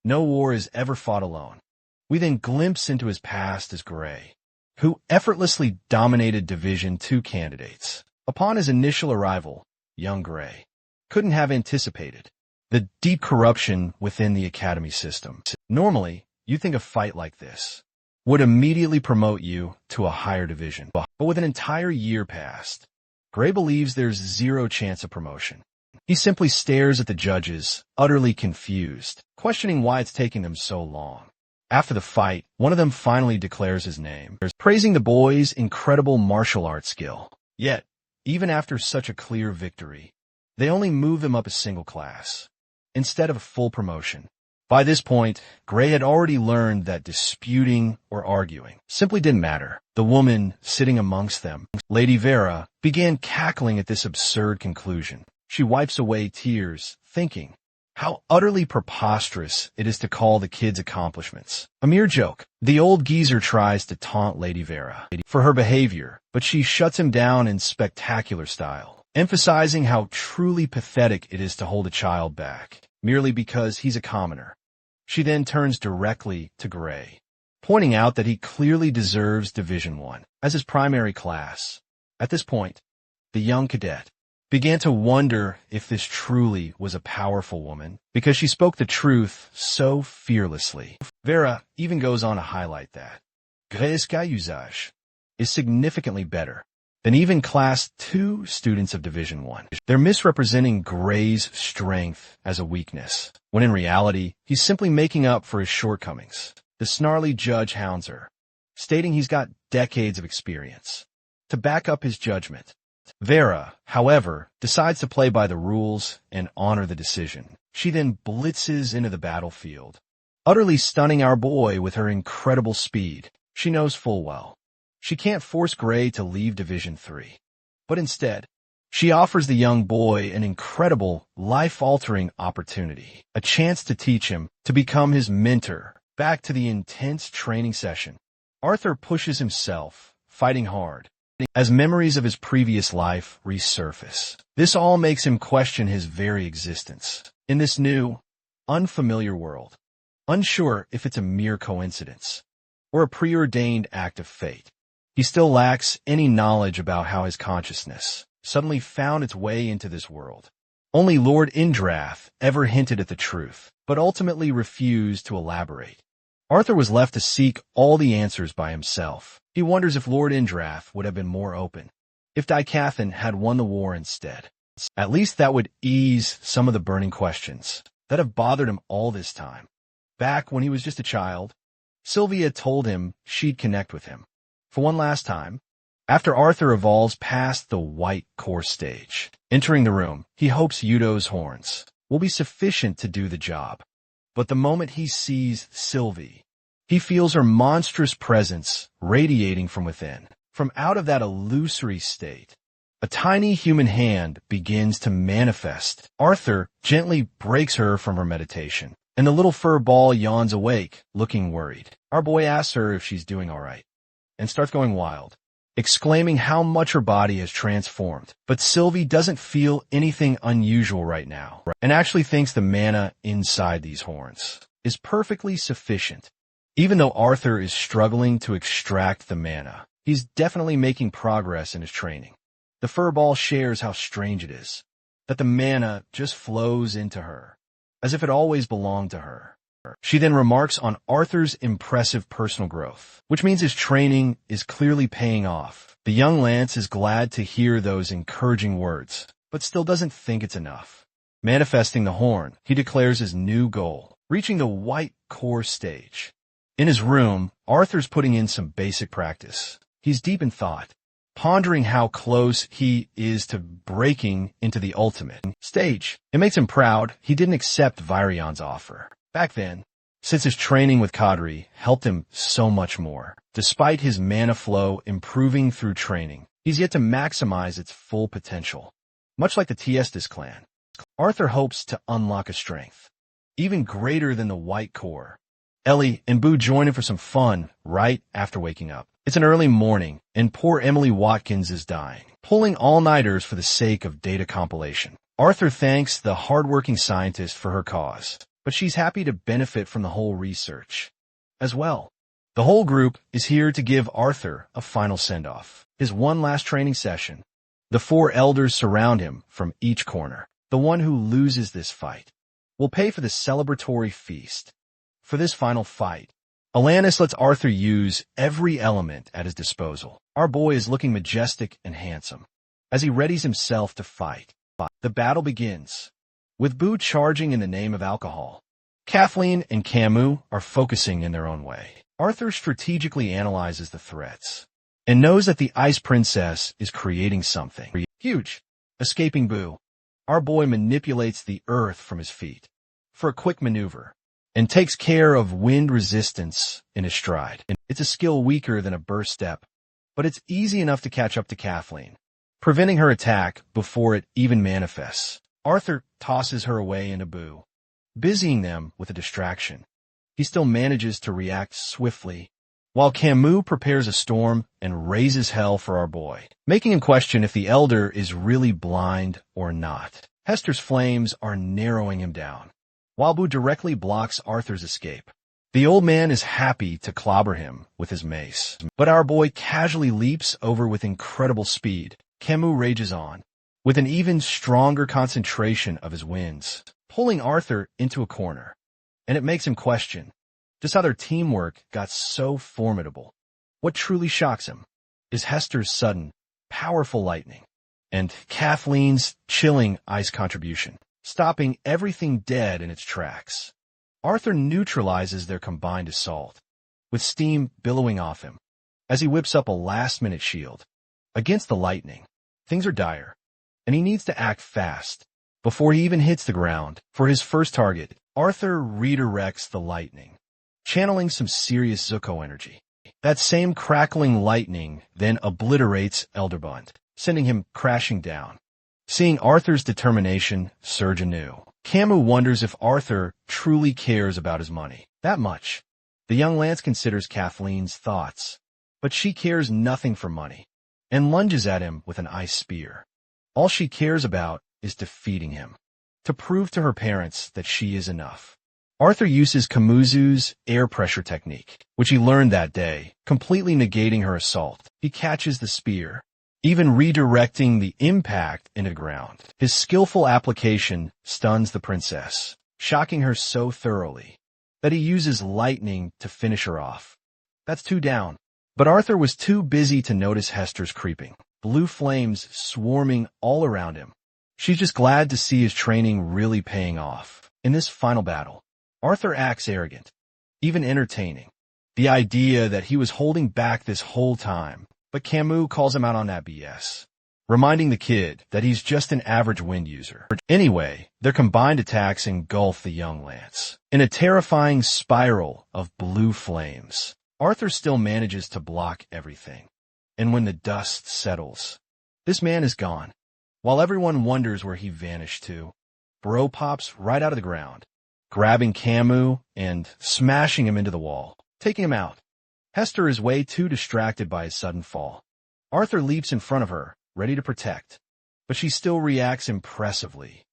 Speaker 1: No war is ever fought alone. We then glimpse into his past as Gray, who effortlessly dominated Division II candidates. Upon his initial arrival, young Gray couldn't have anticipated. The deep corruption within the academy system. Normally, you think a fight like this would immediately promote you to a higher division. But with an entire year past, Gray believes there's zero chance of promotion. He simply stares at the judges, utterly confused, questioning why it's taking them so long. After the fight, one of them finally declares his name, praising the boy's incredible martial arts skill. Yet, even after such a clear victory, they only move him up a single class, instead of a full promotion. By this point, Gray had already learned that disputing or arguing simply didn't matter. The woman sitting amongst them, Lady Vera, began cackling at this absurd conclusion. She wipes away tears, thinking how utterly preposterous it is to call the kid's accomplishments a mere joke. The old geezer tries to taunt Lady Vera for her behavior, but she shuts him down in spectacular style, emphasizing how truly pathetic it is to hold a child back, merely because he's a commoner. She then turns directly to Gray, pointing out that he clearly deserves Division 1 as his primary class. At this point, the young cadet began to wonder if this truly was a powerful woman, because she spoke the truth so fearlessly. Vera even goes on to highlight that Gray's usage is significantly better than even Class 2 students of Division 1. They're misrepresenting Gray's strength as a weakness, when in reality, he's simply making up for his shortcomings. The snarly judge hounds her, stating he's got decades of experience to back up his judgment. Vera, however, decides to play by the rules and honor the decision. She then blitzes into the battlefield, utterly stunning our boy with her incredible speed. She knows full well she can't force Gray to leave Division 3, but instead, she offers the young boy an incredible, life-altering opportunity, a chance to teach him to become his mentor. Back to the intense training session, Arthur pushes himself, fighting hard, as memories of his previous life resurface. This all makes him question his very existence in this new, unfamiliar world, unsure if it's a mere coincidence or a preordained act of fate. He still lacks any knowledge about how his consciousness suddenly found its way into this world. Only Lord Indrath ever hinted at the truth, but ultimately refused to elaborate. Arthur was left to seek all the answers by himself. He wonders if Lord Indrath would have been more open if Dicathan had won the war instead. At least that would ease some of the burning questions that have bothered him all this time. Back when he was just a child, Sylvia told him she'd connect with him for one last time. After Arthur evolves past the white core stage, entering the room, he hopes Yudo's horns will be sufficient to do the job. But the moment he sees Sylvie, he feels her monstrous presence radiating from within. From out of that illusory state, a tiny human hand begins to manifest. Arthur gently breaks her from her meditation, and the little fur ball yawns awake, looking worried. Our boy asks her if she's doing all right, and starts going wild, exclaiming how much her body has transformed. But Sylvie doesn't feel anything unusual right now, and actually thinks the mana inside these horns is perfectly sufficient. Even though Arthur is struggling to extract the mana, he's definitely making progress in his training. The furball shares how strange it is that the mana just flows into her, as if it always belonged to her. She then remarks on Arthur's impressive personal growth, which means his training is clearly paying off. The young Lance is glad to hear those encouraging words, but still doesn't think it's enough. Manifesting the horn, he declares his new goal, reaching the white core stage. In his room, Arthur's putting in some basic practice. He's deep in thought, pondering how close he is to breaking into the ultimate stage. It makes him proud he didn't accept Virion's offer back then, since his training with Kadri helped him so much more. Despite his mana flow improving through training, he's yet to maximize its full potential. Much like the Tiestis clan, Arthur hopes to unlock a strength even greater than the white core. Ellie and Boo join him for some fun right after waking up. It's an early morning, and poor Emily Watkins is dying, pulling all-nighters for the sake of data compilation. Arthur thanks the hard-working scientist for her cause, but she's happy to benefit from the whole research as well. The whole group is here to give Arthur a final send-off, his one last training session. The four elders surround him from each corner, The one who loses this fight will pay for the celebratory feast. For this final fight, Alanis lets Arthur use every element at his disposal. Our boy is looking majestic and handsome as he readies himself to fight. The battle begins, with Boo charging in the name of alcohol. Kathleen and Camus are focusing in their own way. Arthur strategically analyzes the threats and knows that the Ice Princess is creating something huge. Escaping Boo, our boy manipulates the earth from his feet for a quick maneuver and takes care of wind resistance in his stride. It's a skill weaker than a burst step, but it's easy enough to catch up to Kathleen, preventing her attack before it even manifests. Arthur tosses her away into Boo, busying them with a distraction. He still manages to react swiftly, while Camus prepares a storm and raises hell for our boy, making him question if the elder is really blind or not. Hester's flames are narrowing him down, while Boo directly blocks Arthur's escape. The old man is happy to clobber him with his mace, but our boy casually leaps over with incredible speed. Camus rages on, with an even stronger concentration of his winds, pulling Arthur into a corner, and it makes him question just how their teamwork got so formidable. What truly shocks him is Hester's sudden, powerful lightning, and Kathleen's chilling ice contribution, stopping everything dead in its tracks. Arthur neutralizes their combined assault, with steam billowing off him, as he whips up a last-minute shield. Against the lightning, things are dire, and he needs to act fast. Before he even hits the ground, for his first target, Arthur redirects the lightning, channeling some serious Zuko energy. That same crackling lightning then obliterates Elderbund, sending him crashing down. Seeing Arthur's determination surge anew, Camus wonders if Arthur truly cares about his money that much. The young lance considers Kathleen's thoughts, but she cares nothing for money, and lunges at him with an ice spear. All she cares about is defeating him, to prove to her parents that she is enough. Arthur uses Kamuzu's air pressure technique, which he learned that day, completely negating her assault. He catches the spear, even redirecting the impact into the ground. His skillful application stuns the princess, shocking her so thoroughly that he uses lightning to finish her off. That's 2 down. But Arthur was too busy to notice Hester's creeping, blue flames swarming all around him. She's just glad to see his training really paying off. In this final battle, Arthur acts arrogant, even entertaining. The idea that he was holding back this whole time, but Camus calls him out on that BS, reminding the kid that he's just an average wind user. Anyway, their combined attacks engulf the young lance in a terrifying spiral of blue flames. Arthur still manages to block everything, and when the dust settles, this man is gone. While everyone wonders where he vanished to, Bro pops right out of the ground, grabbing Camus and smashing him into the wall, taking him out. Hester is way too distracted by his sudden fall. Arthur leaps in front of her, ready to protect, but she still reacts impressively,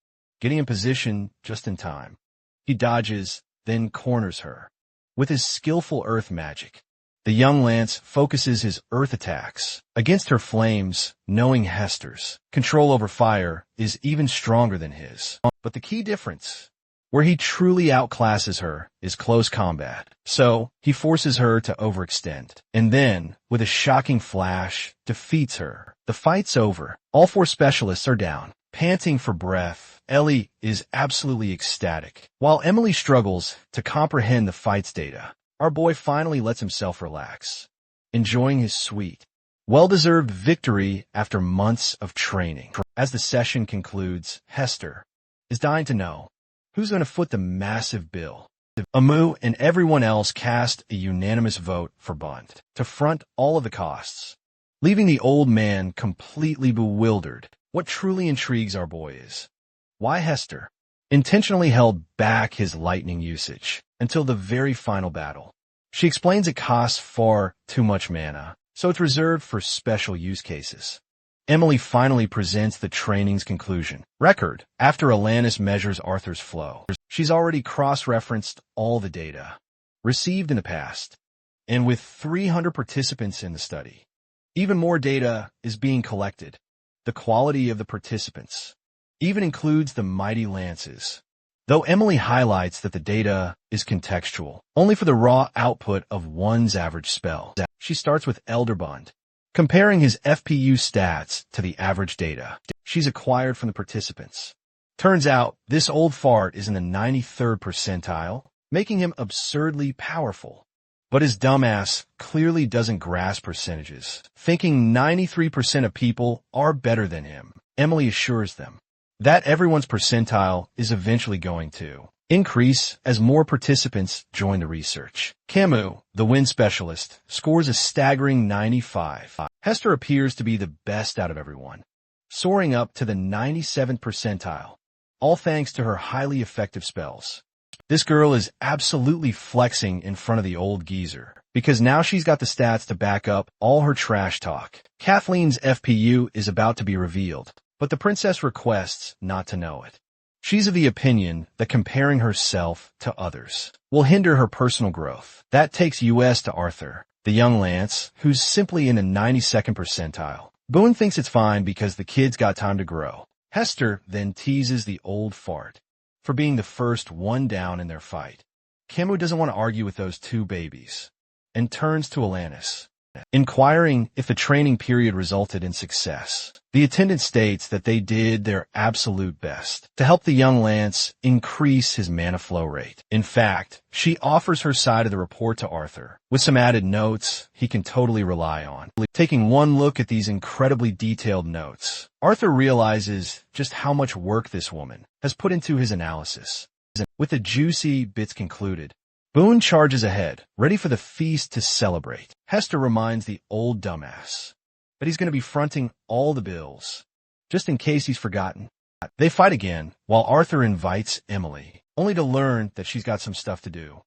Speaker 1: getting in position just in time. He dodges, then corners her. With his skillful earth magic, the young lance focuses his earth attacks against her flames, knowing Hester's control over fire is even stronger than his. But the key difference, where he truly outclasses her, is close combat. So he forces her to overextend, and then, with a shocking flash, defeats her. The fight's over. All 4 specialists are down. Panting for breath, Ellie is absolutely ecstatic. While Emily struggles to comprehend the fight's data, our boy finally lets himself relax, enjoying his sweet, well-deserved victory after months of training. As the session concludes, Hester is dying to know who's going to foot the massive bill. Amu and everyone else cast a unanimous vote for Bund to front all of the costs, leaving the old man completely bewildered. What truly intrigues our boy is why Hester intentionally held back his lightning usage until the very final battle. She explains it costs far too much mana, so it's reserved for special use cases. Emily finally presents the training's conclusion record after Alanis measures Arthur's flow. She's already cross-referenced all the data received in the past, and with 300 participants in the study, even more data is being collected. The quality of the participants even includes the mighty lances. Though Emily highlights that the data is contextual, only for the raw output of one's average spell. She starts with Elderbund, comparing his FPU stats to the average data she's acquired from the participants. Turns out, this old fart is in the 93rd percentile, making him absurdly powerful. But his dumbass clearly doesn't grasp percentages, thinking 93% of people are better than him. Emily assures them that everyone's percentile is eventually going to increase as more participants join the research. Camus, the wind specialist, scores a staggering 95. Hester appears to be the best out of everyone, soaring up to the 97th percentile, all thanks to her highly effective spells. This girl is absolutely flexing in front of the old geezer, because now she's got the stats to back up all her trash talk. Kathleen's FPU is about to be revealed, but the princess requests not to know it. She's of the opinion that comparing herself to others will hinder her personal growth. That takes us to Arthur, the young Lance, who's simply in the 92nd percentile. Boone thinks it's fine because the kid's got time to grow. Hester then teases the old fart for being the first one down in their fight. Camus doesn't want to argue with those two babies and turns to Alanis, inquiring if the training period resulted in success. The attendant states that they did their absolute best to help the young Lance increase his mana flow rate. In fact, she offers her side of the report to Arthur, with some added notes he can totally rely on. Taking one look at these incredibly detailed notes, Arthur realizes just how much work this woman has put into his analysis. With the juicy bits concluded, Boone charges ahead, ready for the feast to celebrate. Hester reminds the old dumbass that he's going to be fronting all the bills, just in case he's forgotten. They fight again, while Arthur invites Emily, only to learn that she's got some stuff to do.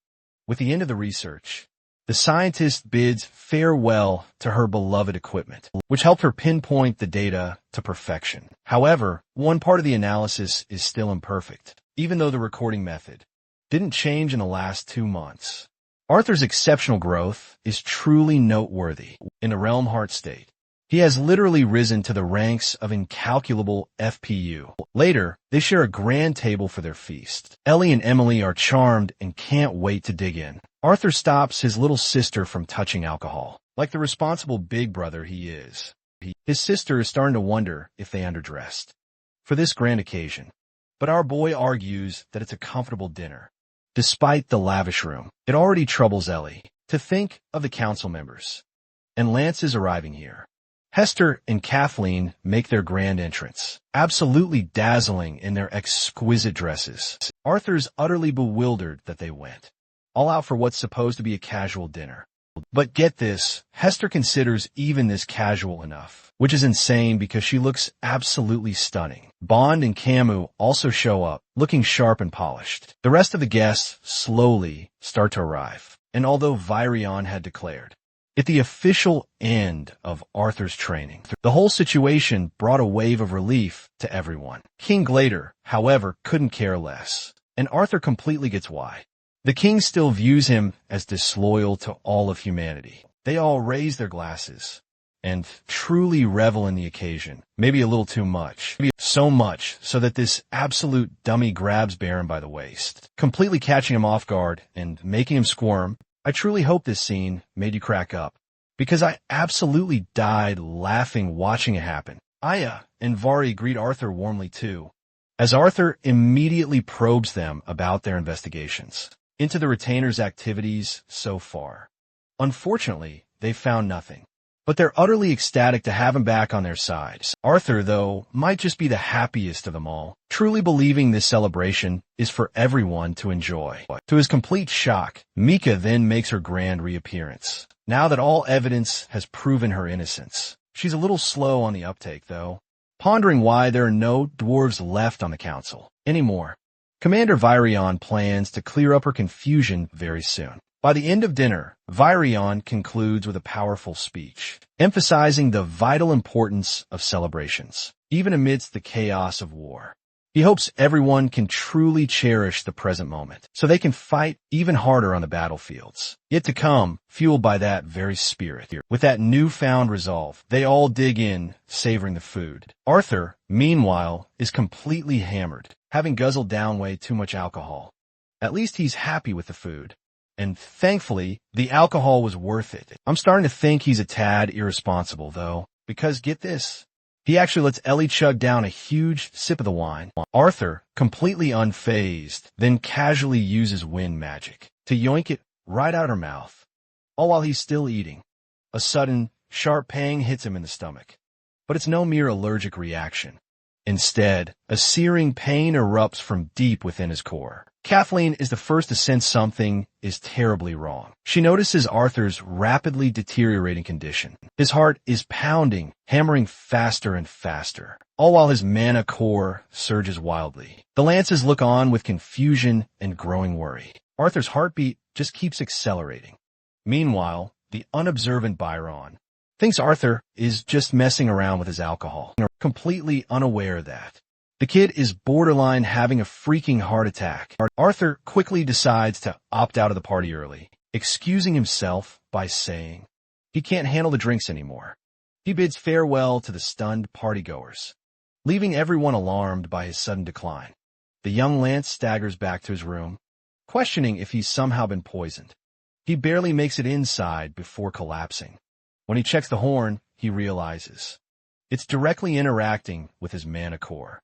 Speaker 1: With the end of the research, the scientist bids farewell to her beloved equipment, which helped her pinpoint the data to perfection. However, one part of the analysis is still imperfect, even though the recording method didn't change in the last 2 months. Arthur's exceptional growth is truly noteworthy. In the Realm Heart state, he has literally risen to the ranks of incalculable FPU. Later, they share a grand table for their feast. Ellie and Emily are charmed and can't wait to dig in. Arthur stops his little sister from touching alcohol, like the responsible big brother he is. His sister is starting to wonder if they underdressed for this grand occasion, but our boy argues that it's a comfortable dinner. Despite the lavish room, it already troubles Ellie to think of the council members, and Lance is arriving here. Hester and Kathleen make their grand entrance, absolutely dazzling in their exquisite dresses. Arthur's utterly bewildered that they went all out for what's supposed to be a casual dinner. But get this, Hester considers even this casual enough, which is insane because she looks absolutely stunning. Bond and Camus also show up, looking sharp and polished. The rest of the guests slowly start to arrive, and although Virion had declared at the official end of Arthur's training, the whole situation brought a wave of relief to everyone. King Glader, however, couldn't care less, and Arthur completely gets why. The king still views him as disloyal to all of humanity. They all raise their glasses and truly revel in the occasion, maybe a little too much. So much so that this absolute dummy grabs Baron by the waist, completely catching him off guard and making him squirm. I truly hope this scene made you crack up, because I absolutely died laughing watching it happen. Aya and Vari greet Arthur warmly too, as Arthur immediately probes them about their investigations into the retainers' activities so far. Unfortunately, they found nothing, but they're utterly ecstatic to have him back on their side. Arthur, though, might just be the happiest of them all, truly believing this celebration is for everyone to enjoy. To his complete shock, Mika then makes her grand reappearance, now that all evidence has proven her innocence. She's a little slow on the uptake, though, pondering why there are no dwarves left on the council anymore. Commander Virion plans to clear up her confusion very soon. By the end of dinner, Virion concludes with a powerful speech, emphasizing the vital importance of celebrations, even amidst the chaos of war. He hopes everyone can truly cherish the present moment, so they can fight even harder on the battlefields yet to come, fueled by that very spirit. With that newfound resolve, they all dig in, savoring the food. Arthur, meanwhile, is completely hammered, having guzzled down way too much alcohol. At least he's happy with the food. And thankfully, the alcohol was worth it. I'm starting to think he's a tad irresponsible, though, because get this. He actually lets Ellie chug down a huge sip of the wine. Arthur, completely unfazed, then casually uses wind magic to yoink it right out her mouth, all while he's still eating. A sudden, sharp pang hits him in the stomach, but it's no mere allergic reaction. Instead, a searing pain erupts from deep within his core. Kathleen is the first to sense something is terribly wrong. She notices Arthur's rapidly deteriorating condition. His heart is pounding, hammering faster and faster, all while his mana core surges wildly. The Lances look on with confusion and growing worry. Arthur's heartbeat just keeps accelerating. Meanwhile, the unobservant Byron thinks Arthur is just messing around with his alcohol, completely unaware that the kid is borderline having a freaking heart attack. Arthur quickly decides to opt out of the party early, excusing himself by saying he can't handle the drinks anymore. He bids farewell to the stunned partygoers, leaving everyone alarmed by his sudden decline. The young Lance staggers back to his room, questioning if he's somehow been poisoned. He barely makes it inside before collapsing. When he checks the horn, he realizes it's directly interacting with his mana core.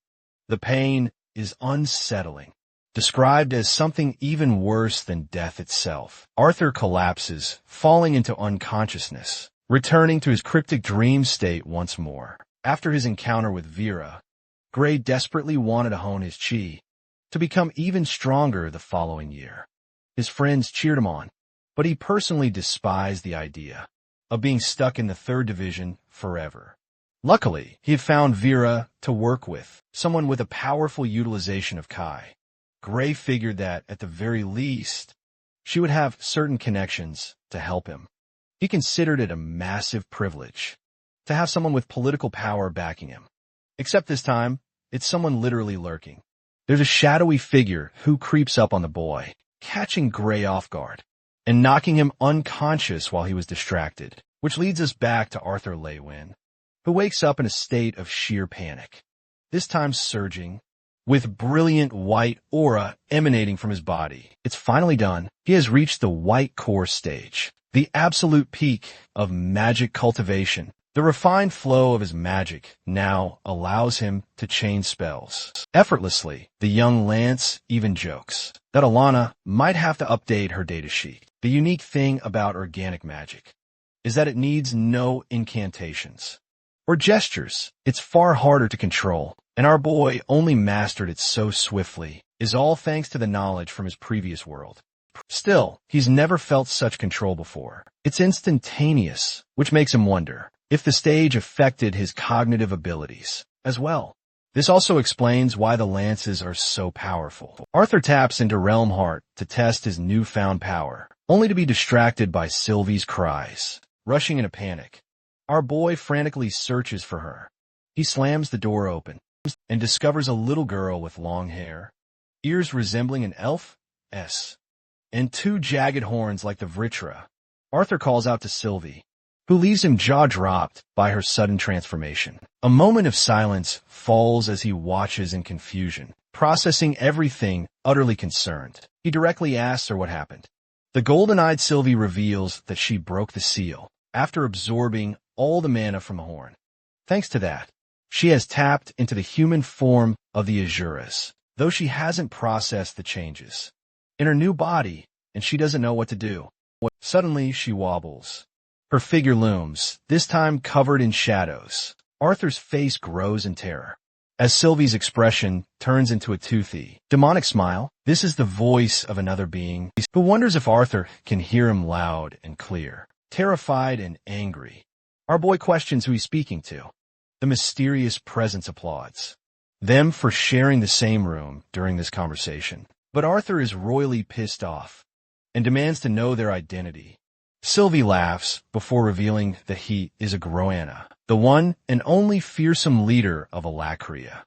Speaker 1: The pain is unsettling, described as something even worse than death itself. Arthur collapses, falling into unconsciousness, returning to his cryptic dream state once more. After his encounter with Vera, Gray desperately wanted to hone his chi to become even stronger the following year. His friends cheered him on, but he personally despised the idea of being stuck in the 3rd division forever. Luckily, he had found Vera to work with, someone with a powerful utilization of Kai. Gray figured that, at the very least, she would have certain connections to help him. He considered it a massive privilege to have someone with political power backing him. Except this time, it's someone literally lurking. There's a shadowy figure who creeps up on the boy, catching Gray off guard and knocking him unconscious while he was distracted, which leads us back to Arthur Leywin, who wakes up in a state of sheer panic, this time surging, with brilliant white aura emanating from his body. It's finally done. He has reached the white core stage, the absolute peak of magic cultivation. The refined flow of his magic now allows him to chain spells effortlessly. The young Lance even jokes that Alana might have to update her datasheet. The unique thing about organic magic is that it needs no incantations or gestures. It's far harder to control, and our boy only mastered it so swiftly, is all thanks to the knowledge from his previous world. Still, he's never felt such control before. It's instantaneous, which makes him wonder if the stage affected his cognitive abilities as well. This also explains why the Lances are so powerful. Arthur taps into Realm Heart to test his newfound power, only to be distracted by Sylvie's cries. Rushing in a panic, our boy frantically searches for her. He slams the door open and discovers a little girl with long hair, ears resembling an elf's, and 2 jagged horns like the Vritra. Arthur calls out to Sylvie, who leaves him jaw-dropped by her sudden transformation. A moment of silence falls as he watches in confusion, processing everything, utterly concerned. He directly asks her what happened. The golden-eyed Sylvie reveals that she broke the seal after absorbing all the mana from the horn. Thanks to that, she has tapped into the human form of the Asuras, though she hasn't processed the changes in her new body, and she doesn't know what to do. Suddenly, she wobbles. Her figure looms, this time covered in shadows. Arthur's face grows in terror as Sylvie's expression turns into a toothy, demonic smile. This is the voice of another being who wonders if Arthur can hear him loud and clear. Terrified and angry, our boy questions who he's speaking to. The mysterious presence applauds them for sharing the same room during this conversation. But Arthur is royally pissed off and demands to know their identity. Sylvie laughs before revealing that he is a Groana, the one and only fearsome leader of Alacria.